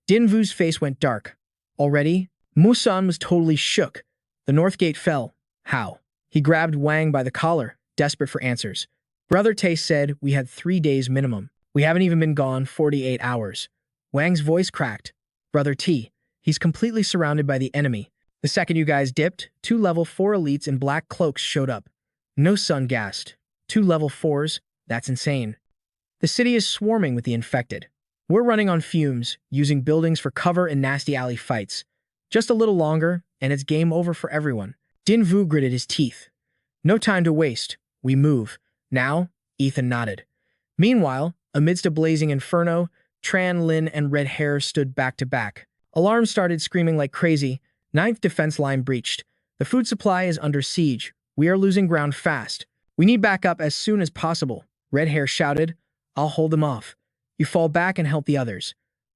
Din Vu's face went dark. Already? Musan was totally shook. The North Gate fell. How? He grabbed Wang by the collar, desperate for answers. Brother Tay said we had 3 days minimum. We haven't even been gone 48 hours. Wang's voice cracked. Brother T, he's completely surrounded by the enemy. The second you guys dipped, 2 level 4 elites in black cloaks showed up. No Sun gasped. 2 level 4s? That's insane. The city is swarming with the infected. We're running on fumes, using buildings for cover in nasty alley fights. Just a little longer, and it's game over for everyone. Din Vu gritted his teeth. No time to waste. We move. Now? Ethan nodded. Meanwhile, amidst a blazing inferno, Tran, Lin, and Red Hair stood back to back. Alarms started screaming like crazy. 9th defense line breached. The food supply is under siege. We are losing ground fast. We need backup as soon as possible. Red Hair shouted. I'll hold them off. You fall back and help the others.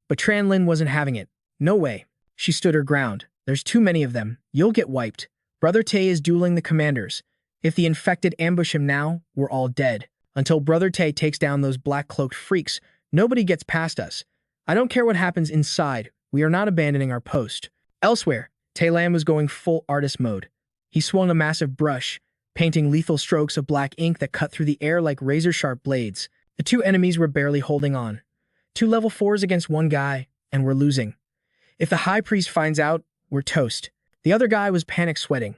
But Tran Lin wasn't having it. No way. She stood her ground. There's too many of them. You'll get wiped. Brother Tay is dueling the commanders. If the infected ambush him now, we're all dead. Until Brother Tay takes down those black-cloaked freaks, nobody gets past us. I don't care what happens inside. We are not abandoning our post. Elsewhere, Tay Lam was going full artist mode. He swung a massive brush, painting lethal strokes of black ink that cut through the air like razor-sharp blades. The 2 enemies were barely holding on. 2 level 4s against 1 guy, and we're losing. If the High Priest finds out, we're toast. The other guy was panic sweating.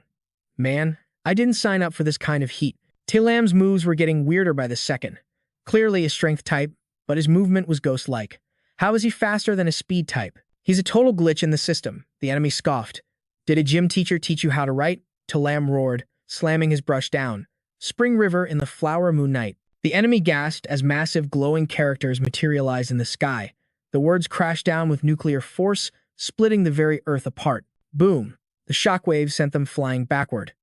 Man, I didn't sign up for this kind of heat. Tay Lam's moves were getting weirder by the second. Clearly a strength type, but his movement was ghost-like. How is he faster than a speed type? He's a total glitch in the system, the enemy scoffed. Did a gym teacher teach you how to write? Tay Lam roared, slamming his brush down. Spring River in the Flower Moon Night. The enemy gasped as massive glowing characters materialized in the sky. The words crashed down with nuclear force, splitting the very earth apart. Boom! The shockwave sent them flying backward.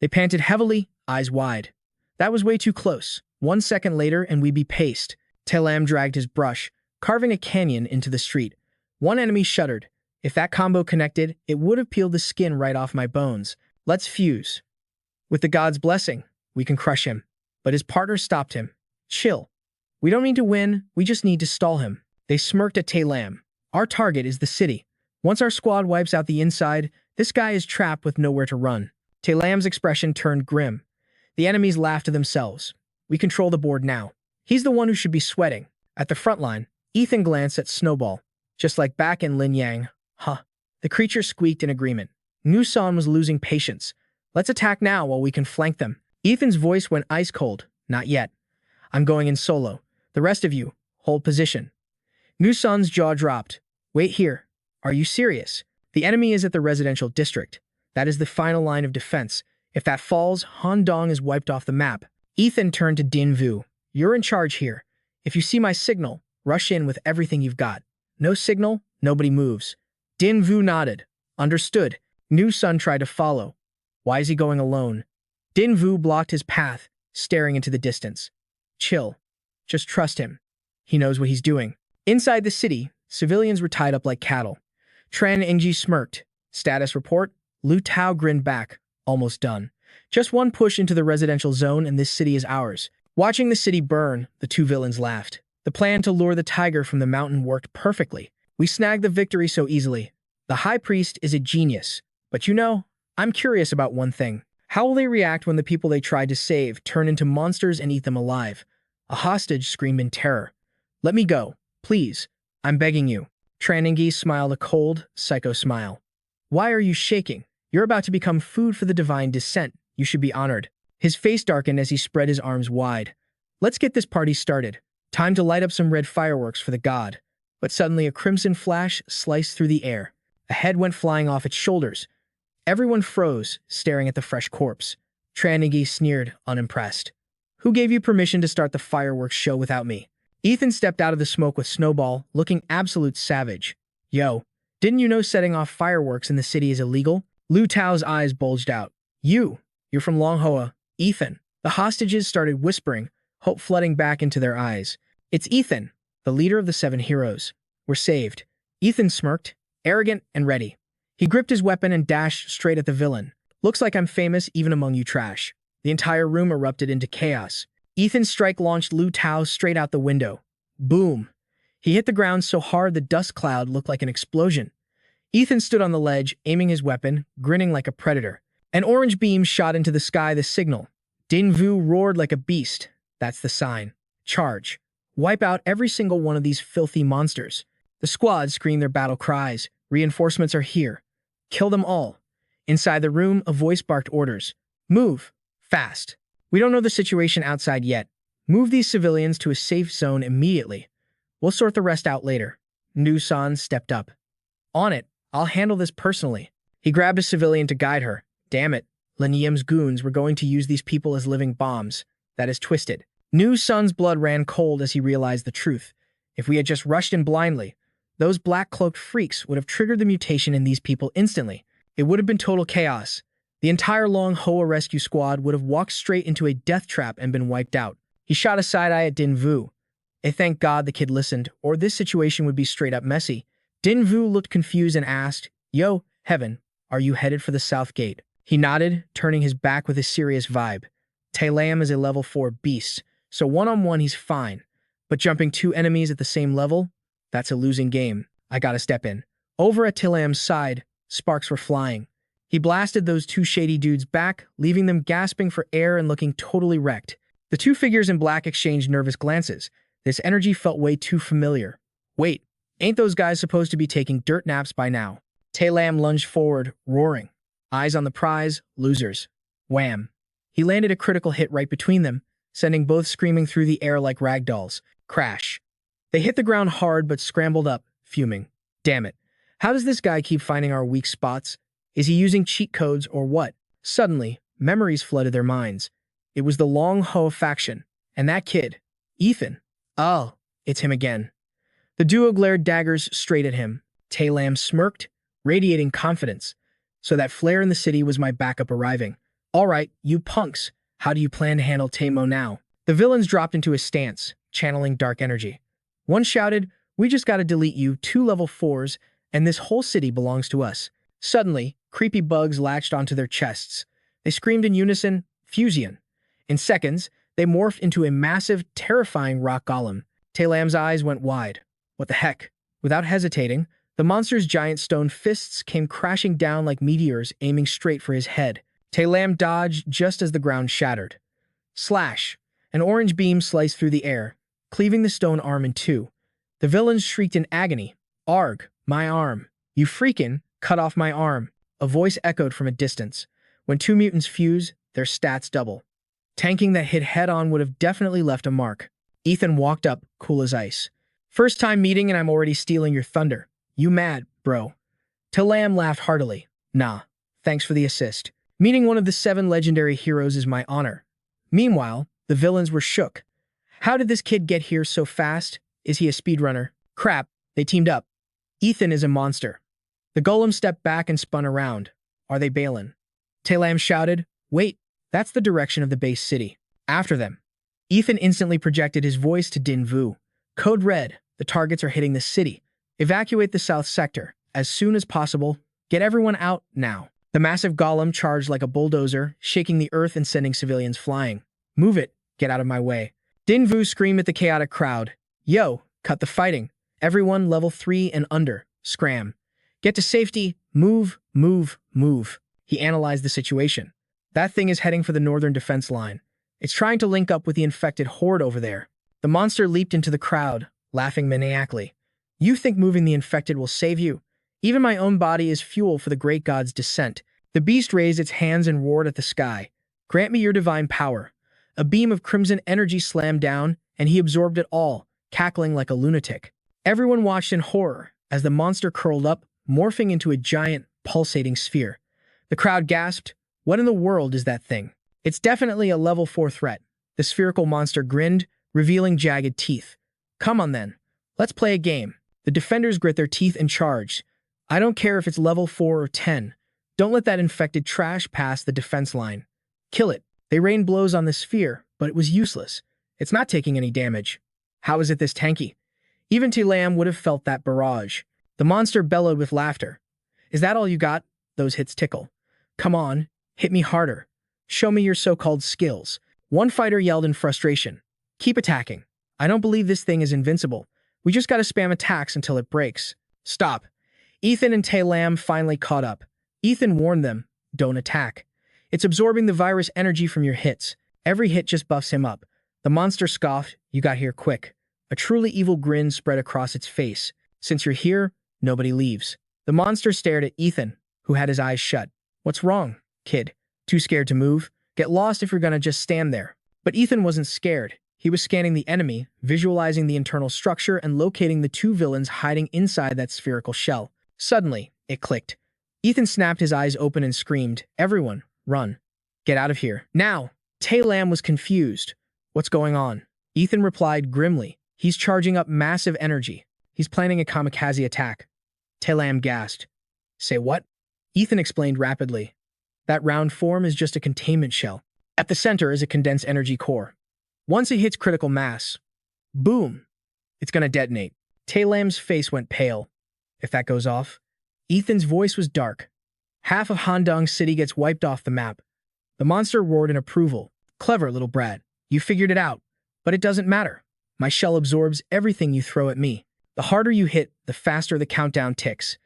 They panted heavily, eyes wide. That was way too close. 1 second later and we'd be paced. Tay Lam dragged his brush, carving a canyon into the street. One enemy shuddered. If that combo connected, it would have peeled the skin right off my bones. Let's fuse. With the god's blessing, we can crush him. But his partner stopped him. Chill. We don't need to win, we just need to stall him. They smirked at Tay Lam. Our target is the city. Once our squad wipes out the inside, this guy is trapped with nowhere to run. Tay Lam's expression turned grim. The enemies laughed to themselves. We control the board now. He's the one who should be sweating. At the front line, Ethan glanced at Snowball. Just like back in Lin Yang. Huh. The creature squeaked in agreement. Nusan was losing patience. Let's attack now while we can flank them. Ethan's voice went ice cold. Not yet. I'm going in solo. The rest of you, hold position. Nusan's jaw dropped. Wait here. Are you serious? The enemy is at the residential district. That is the final line of defense. If that falls, Handong is wiped off the map. Ethan turned to Din Vu. You're in charge here. If you see my signal, rush in with everything you've got. No signal, nobody moves. Din Vu nodded. Understood. Nusan tried to follow. Why is he going alone? Din Vu blocked his path, staring into the distance. Chill. Just trust him. He knows what he's doing. Inside the city, civilians were tied up like cattle. Tran Ingji smirked. Status report? Lu Tao grinned back. Almost done. Just one push into the residential zone and this city is ours. Watching the city burn, the 2 villains laughed. The plan to lure the tiger from the mountain worked perfectly. We snagged the victory so easily. The High Priest is a genius. But you know, I'm curious about one thing. How will they react when the people they tried to save turn into monsters and eat them alive? A hostage screamed in terror. Let me go, please. I'm begging you. Tranengi smiled a cold, psycho smile. Why are you shaking? You're about to become food for the divine descent. You should be honored. His face darkened as he spread his arms wide. Let's get this party started. Time to light up some red fireworks for the god. But suddenly a crimson flash sliced through the air. A head went flying off its shoulders. Everyone froze, staring at the fresh corpse. Tranigi sneered, unimpressed. Who gave you permission to start the fireworks show without me? Ethan stepped out of the smoke with Snowball, looking absolute savage. Yo, didn't you know setting off fireworks in the city is illegal? Lu Tao's eyes bulged out. You're from Longhoa, Ethan. The hostages started whispering, hope flooding back into their eyes. It's Ethan, the leader of the 7 heroes. We're saved. Ethan smirked, arrogant and ready. He gripped his weapon and dashed straight at the villain. Looks like I'm famous even among you trash. The entire room erupted into chaos. Ethan's strike launched Lu Tao straight out the window. Boom. He hit the ground so hard the dust cloud looked like an explosion. Ethan stood on the ledge, aiming his weapon, grinning like a predator. An orange beam shot into the sky, the signal. Din Vu roared like a beast. That's the sign. Charge. Wipe out every single one of these filthy monsters. The squad screamed their battle cries. Reinforcements are here. Kill them all. Inside the room, a voice barked orders. Move. Fast. We don't know the situation outside yet. Move these civilians to a safe zone immediately. We'll sort the rest out later. Nu-san stepped up. On it. I'll handle this personally. He grabbed a civilian to guide her. Damn it. Lin Yim's goons were going to use these people as living bombs. That is twisted. Nu-san's blood ran cold as he realized the truth. If we had just rushed in blindly, those black-cloaked freaks would have triggered the mutation in these people instantly. It would have been total chaos. The entire Long Hoa rescue squad would have walked straight into a death trap and been wiped out. He shot a side-eye at Din Vu. Thank God the kid listened, or this situation would be straight-up messy. Din Vu looked confused and asked, Yo, Heaven, are you headed for the south gate? He nodded, turning his back with a serious vibe. Tai Lam is a level 4 beast, so one-on-one he's fine. But jumping 2 enemies at the same level? That's a losing game. I gotta step in. Over at Tai Lam's side, sparks were flying. He blasted those 2 shady dudes back, leaving them gasping for air and looking totally wrecked. The 2 figures in black exchanged nervous glances. This energy felt way too familiar. Wait, ain't those guys supposed to be taking dirt naps by now? Tai Lam lunged forward, roaring. Eyes on the prize, losers. Wham. He landed a critical hit right between them, sending both screaming through the air like ragdolls. Crash. They hit the ground hard but scrambled up, fuming. Damn it. How does this guy keep finding our weak spots? Is he using cheat codes or what? Suddenly, memories flooded their minds. It was the Long Hoa faction. And that kid. Ethan. Oh, it's him again. The duo glared daggers straight at him. Tai Lam smirked, radiating confidence. So that flare in the city was my backup arriving. All right, you punks. How do you plan to handle Tamo now? The villains dropped into a stance, channeling dark energy. One shouted, We just gotta delete you, 2 level 4s, and this whole city belongs to us. Suddenly, creepy bugs latched onto their chests. They screamed in unison, Fusion. In seconds, they morphed into a massive, terrifying rock golem. Tai Lam's eyes went wide. What the heck? Without hesitating, the monster's giant stone fists came crashing down like meteors, aiming straight for his head. Tai Lam dodged just as the ground shattered. Slash! An orange beam sliced through the air, cleaving the stone arm in 2. The villains shrieked in agony. Arg, my arm. You freakin', cut off my arm. A voice echoed from a distance. When 2 mutants fuse, their stats double. Tanking that hit head-on would have definitely left a mark. Ethan walked up, cool as ice. First time meeting and I'm already stealing your thunder. You mad, bro? Tai Lam laughed heartily. Nah, thanks for the assist. Meeting one of the 7 legendary heroes is my honor. Meanwhile, the villains were shook. How did this kid get here so fast? Is he a speedrunner? Crap, they teamed up. Ethan is a monster. The golem stepped back and spun around. Are they Balin? Tai Lam shouted, Wait, that's the direction of the base city. After them. Ethan instantly projected his voice to Din Vu. Code Red, the targets are hitting the city. Evacuate the south sector, as soon as possible. Get everyone out, now. The massive golem charged like a bulldozer, shaking the earth and sending civilians flying. Move it, get out of my way. Din Vu screamed at the chaotic crowd. Yo, cut the fighting. Everyone level 3 and under. Scram. Get to safety. Move, move, move. He analyzed the situation. That thing is heading for the northern defense line. It's trying to link up with the infected horde over there. The monster leaped into the crowd, laughing maniacally. You think moving the infected will save you? Even my own body is fuel for the great god's descent. The beast raised its hands and roared at the sky. Grant me your divine power. A beam of crimson energy slammed down, and he absorbed it all, cackling like a lunatic. Everyone watched in horror as the monster curled up, morphing into a giant, pulsating sphere. The crowd gasped, "What in the world is that thing?" "It's definitely a level 4 threat." The spherical monster grinned, revealing jagged teeth. "Come on then. Let's play a game." The defenders grit their teeth and charged. "I don't care if it's level 4 or 10. Don't let that infected trash pass the defense line. Kill it." They rained blows on the sphere, but it was useless. It's not taking any damage. How is it this tanky? Even Lam would have felt that barrage. The monster bellowed with laughter. "Is that all you got? Those hits tickle. Come on, hit me harder. Show me your so-called skills." One fighter yelled in frustration. "Keep attacking. I don't believe this thing is invincible. We just gotta spam attacks until it breaks." "Stop." Ethan and Lam finally caught up. Ethan warned them, "Don't attack. It's absorbing the virus energy from your hits. Every hit just buffs him up." The monster scoffed, "You got here quick." A truly evil grin spread across its face. "Since you're here, nobody leaves." The monster stared at Ethan, who had his eyes shut. "What's wrong, kid? Too scared to move? Get lost if you're gonna just stand there." But Ethan wasn't scared. He was scanning the enemy, visualizing the internal structure and locating the two villains hiding inside that spherical shell. Suddenly, it clicked. Ethan snapped his eyes open and screamed, "Everyone, run. Get out of here. Now!" Lam was confused. "What's going on?" Ethan replied grimly, "He's charging up massive energy. He's planning a kamikaze attack." Lam gasped. "Say what?" Ethan explained rapidly. "That round form is just a containment shell. At the center is a condensed energy core. Once it hits critical mass, boom, it's gonna detonate." Lam's face went pale. "If that goes off?" Ethan's voice was dark. "Half of Handong City gets wiped off the map." The monster roared in approval. "Clever, little brat. You figured it out. But it doesn't matter. My shell absorbs everything you throw at me. The harder you hit, the faster the countdown ticks.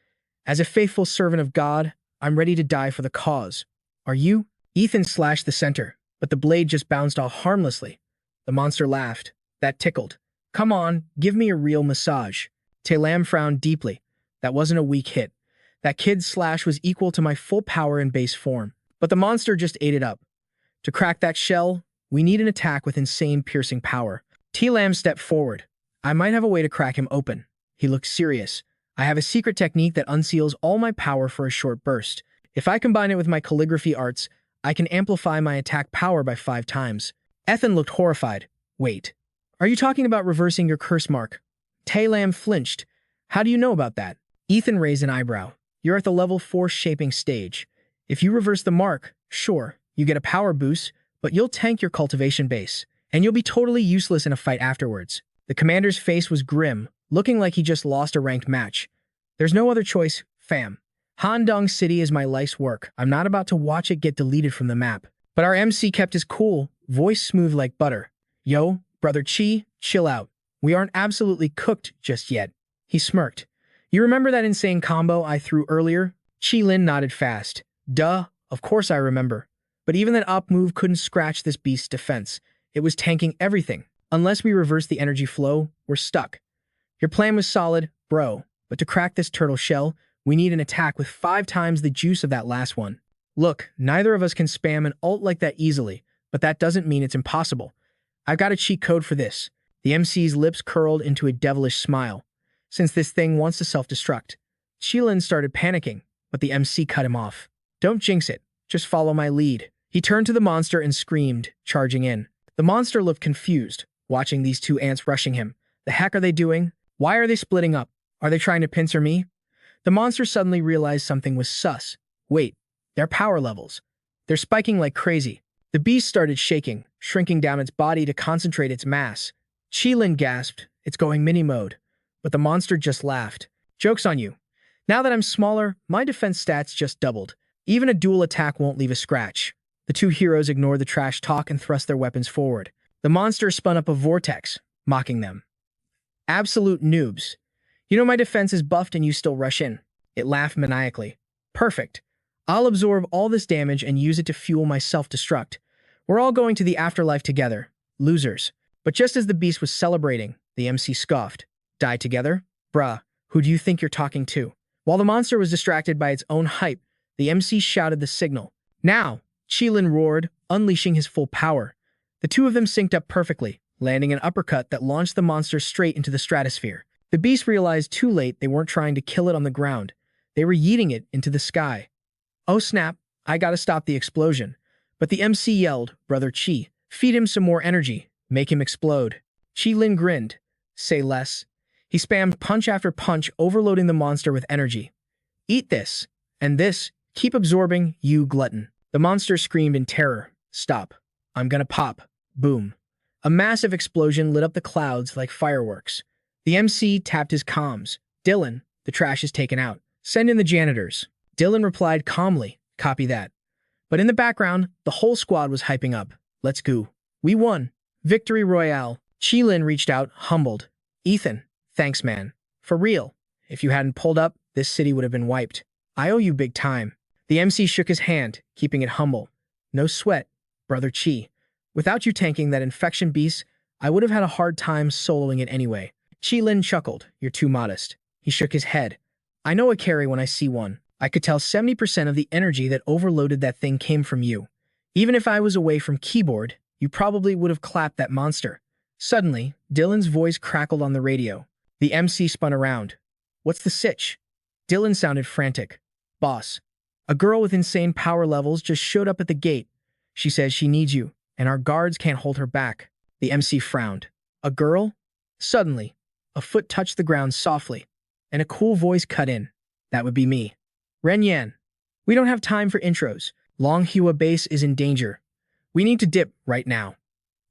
As a faithful servant of God, I'm ready to die for the cause. Are you?" Ethan slashed the center, but the blade just bounced off harmlessly. The monster laughed. "That tickled. Come on, give me a real massage." Lam frowned deeply. "That wasn't a weak hit. That kid's slash was equal to my full power in base form." But the monster just ate it up. "To crack that shell, we need an attack with insane piercing power." Lam stepped forward. "I might have a way to crack him open." He looked serious. "I have a secret technique that unseals all my power for a short burst. If I combine it with my calligraphy arts, I can amplify my attack power by 5 times. Ethan looked horrified. "Wait, are you talking about reversing your curse mark?" Lam flinched. "How do you know about that?" Ethan raised an eyebrow. "You're at the level 4 shaping stage. If you reverse the mark, sure, you get a power boost, but you'll tank your cultivation base, and you'll be totally useless in a fight afterwards." The commander's face was grim, looking like he just lost a ranked match. "There's no other choice, fam. Handong City is my life's work. I'm not about to watch it get deleted from the map." But our MC kept his cool, voice smooth like butter. "Yo, brother Chi, chill out. We aren't absolutely cooked just yet." He smirked. "You remember that insane combo I threw earlier?" Chi Lin nodded fast. "Duh, of course I remember. But even that up move couldn't scratch this beast's defense. It was tanking everything. Unless we reverse the energy flow, we're stuck. Your plan was solid, bro, but to crack this turtle shell, we need an attack with 5 times the juice of that last one. Look, neither of us can spam an ult like that easily, but that doesn't mean it's impossible. I've got a cheat code for this." The MC's lips curled into a devilish smile. "Since this thing wants to self-destruct." Shilin started panicking, but the MC cut him off. "Don't jinx it. Just follow my lead." He turned to the monster and screamed, charging in. The monster looked confused, watching these 2 ants rushing him. The heck are they doing? Why are they splitting up? Are they trying to pincer me? The monster suddenly realized something was sus. Wait, their power levels. They're spiking like crazy. The beast started shaking, shrinking down its body to concentrate its mass. Qilin gasped, "It's going mini mode." But the monster just laughed. "Joke's on you. Now that I'm smaller, my defense stats just doubled. Even a dual attack won't leave a scratch." The 2 heroes ignored the trash talk and thrust their weapons forward. The monster spun up a vortex, mocking them. "Absolute noobs. You know my defense is buffed and you still rush in." It laughed maniacally. "Perfect. I'll absorb all this damage and use it to fuel my self-destruct. We're all going to the afterlife together. Losers." But just as the beast was celebrating, the MC scoffed. "Die together? Bruh, who do you think you're talking to?" While the monster was distracted by its own hype, the MC shouted the signal. "Now!" Qilin roared, unleashing his full power. The 2 of them synced up perfectly, landing an uppercut that launched the monster straight into the stratosphere. The beast realized too late they weren't trying to kill it on the ground. They were yeeting it into the sky. Oh snap, I gotta stop the explosion. But the MC yelled, Brother Chi, feed him some more energy, make him explode. Chi Lin grinned. Say less. He spammed punch after punch, overloading the monster with energy. Eat this. And this. Keep absorbing, you glutton. The monster screamed in terror. Stop. I'm gonna pop. Boom. A massive explosion lit up the clouds like fireworks. The MC tapped his comms. Dylan, the trash is taken out. Send in the janitors. Dylan replied calmly. Copy that. But in the background, the whole squad was hyping up. Let's go. We won. Victory Royale. Chi Lin reached out, humbled. Ethan, thanks man. For real. If you hadn't pulled up, this city would have been wiped. I owe you big time. The MC shook his hand, keeping it humble. No sweat, Brother Chi. Without you tanking that infection beast, I would have had a hard time soloing it anyway. Chi Lin chuckled. You're too modest. He shook his head. I know a carry when I see one. I could tell 70% of the energy that overloaded that thing came from you. Even if I was away from keyboard, you probably would have clapped that monster. Suddenly, Dylan's voice crackled on the radio. The MC spun around. What's the sitch? Dylan sounded frantic. Boss, a girl with insane power levels just showed up at the gate. She says she needs you, and our guards can't hold her back. The MC frowned. A girl? Suddenly, a foot touched the ground softly, and a cool voice cut in. That would be me. Ren Yan. We don't have time for intros. Long Hua base is in danger. We need to dip right now.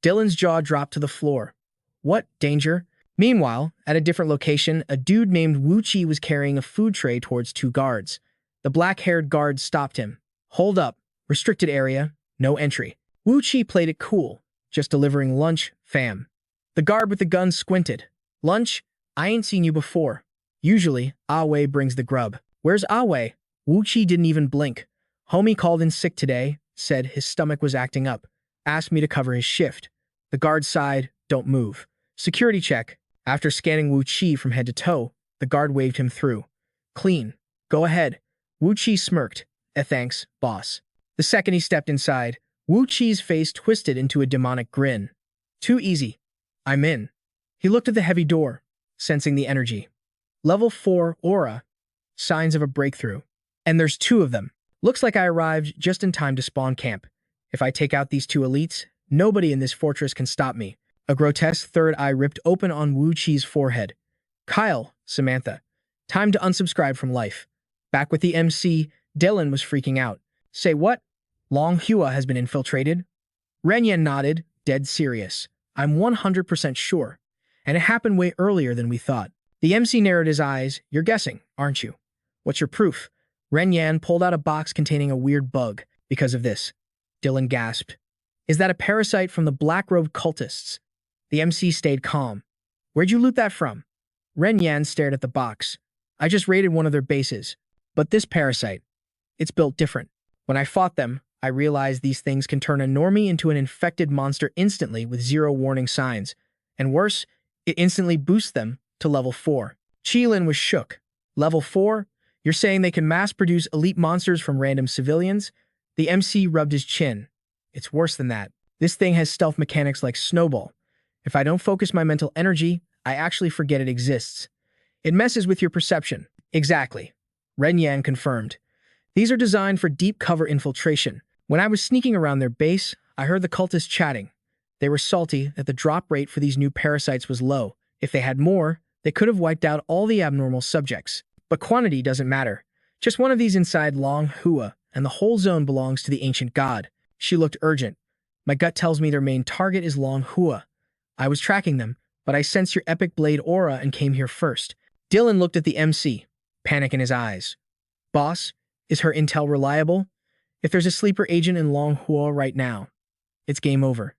Dylan's jaw dropped to the floor. What danger? Meanwhile, at a different location, a dude named Wu Chi was carrying a food tray towards two guards. The black-haired guard stopped him. Hold up. Restricted area. No entry. Wu Chi played it cool. Just delivering lunch, fam. The guard with the gun squinted. Lunch? I ain't seen you before. Usually, Ah-Wei brings the grub. Where's Ah-Wei? Wu Chi didn't even blink. Homie called in sick today, said his stomach was acting up. Asked me to cover his shift. The guard sighed, don't move. Security check. After scanning Wu Chi from head to toe, the guard waved him through. Clean. Go ahead. Wu Chi smirked. Thanks, boss. The second he stepped inside, Wu Chi's face twisted into a demonic grin. Too easy. I'm in. He looked at the heavy door, sensing the energy. Level 4 aura. Signs of a breakthrough. And there's two of them. Looks like I arrived just in time to spawn camp. If I take out these two elites, nobody in this fortress can stop me. A grotesque third eye ripped open on Wu Chi's forehead. Kyle, Samantha. Time to unsubscribe from life. Back with the MC, Dylan was freaking out. Say what? Long Hua has been infiltrated? Ren Yan nodded, dead serious. I'm 100% sure. And it happened way earlier than we thought. The MC narrowed his eyes. You're guessing, aren't you? What's your proof? Ren Yan pulled out a box containing a weird bug. Because of this. Dylan gasped. Is that a parasite from the black-robed cultists? The MC stayed calm. Where'd you loot that from? Ren Yan stared at the box. I just raided one of their bases. But this parasite, it's built different. When I fought them, I realized these things can turn a normie into an infected monster instantly with zero warning signs. And worse, it instantly boosts them to level 4. Chi Lin was shook. Level 4? You're saying they can mass-produce elite monsters from random civilians? The MC rubbed his chin. It's worse than that. This thing has stealth mechanics like Snowball. If I don't focus my mental energy, I actually forget it exists. It messes with your perception. Exactly. Ren Yan confirmed. These are designed for deep cover infiltration. When I was sneaking around their base, I heard the cultists chatting. They were salty that the drop rate for these new parasites was low. If they had more, they could have wiped out all the abnormal subjects. But quantity doesn't matter. Just one of these inside Long Hua, and the whole zone belongs to the ancient god. She looked urgent. My gut tells me their main target is Long Hua. I was tracking them, but I sensed your epic blade aura and came here first. Dylan looked at the MC, panic in his eyes. Boss, is her intel reliable? If there's a sleeper agent in Long Hua right now, it's game over.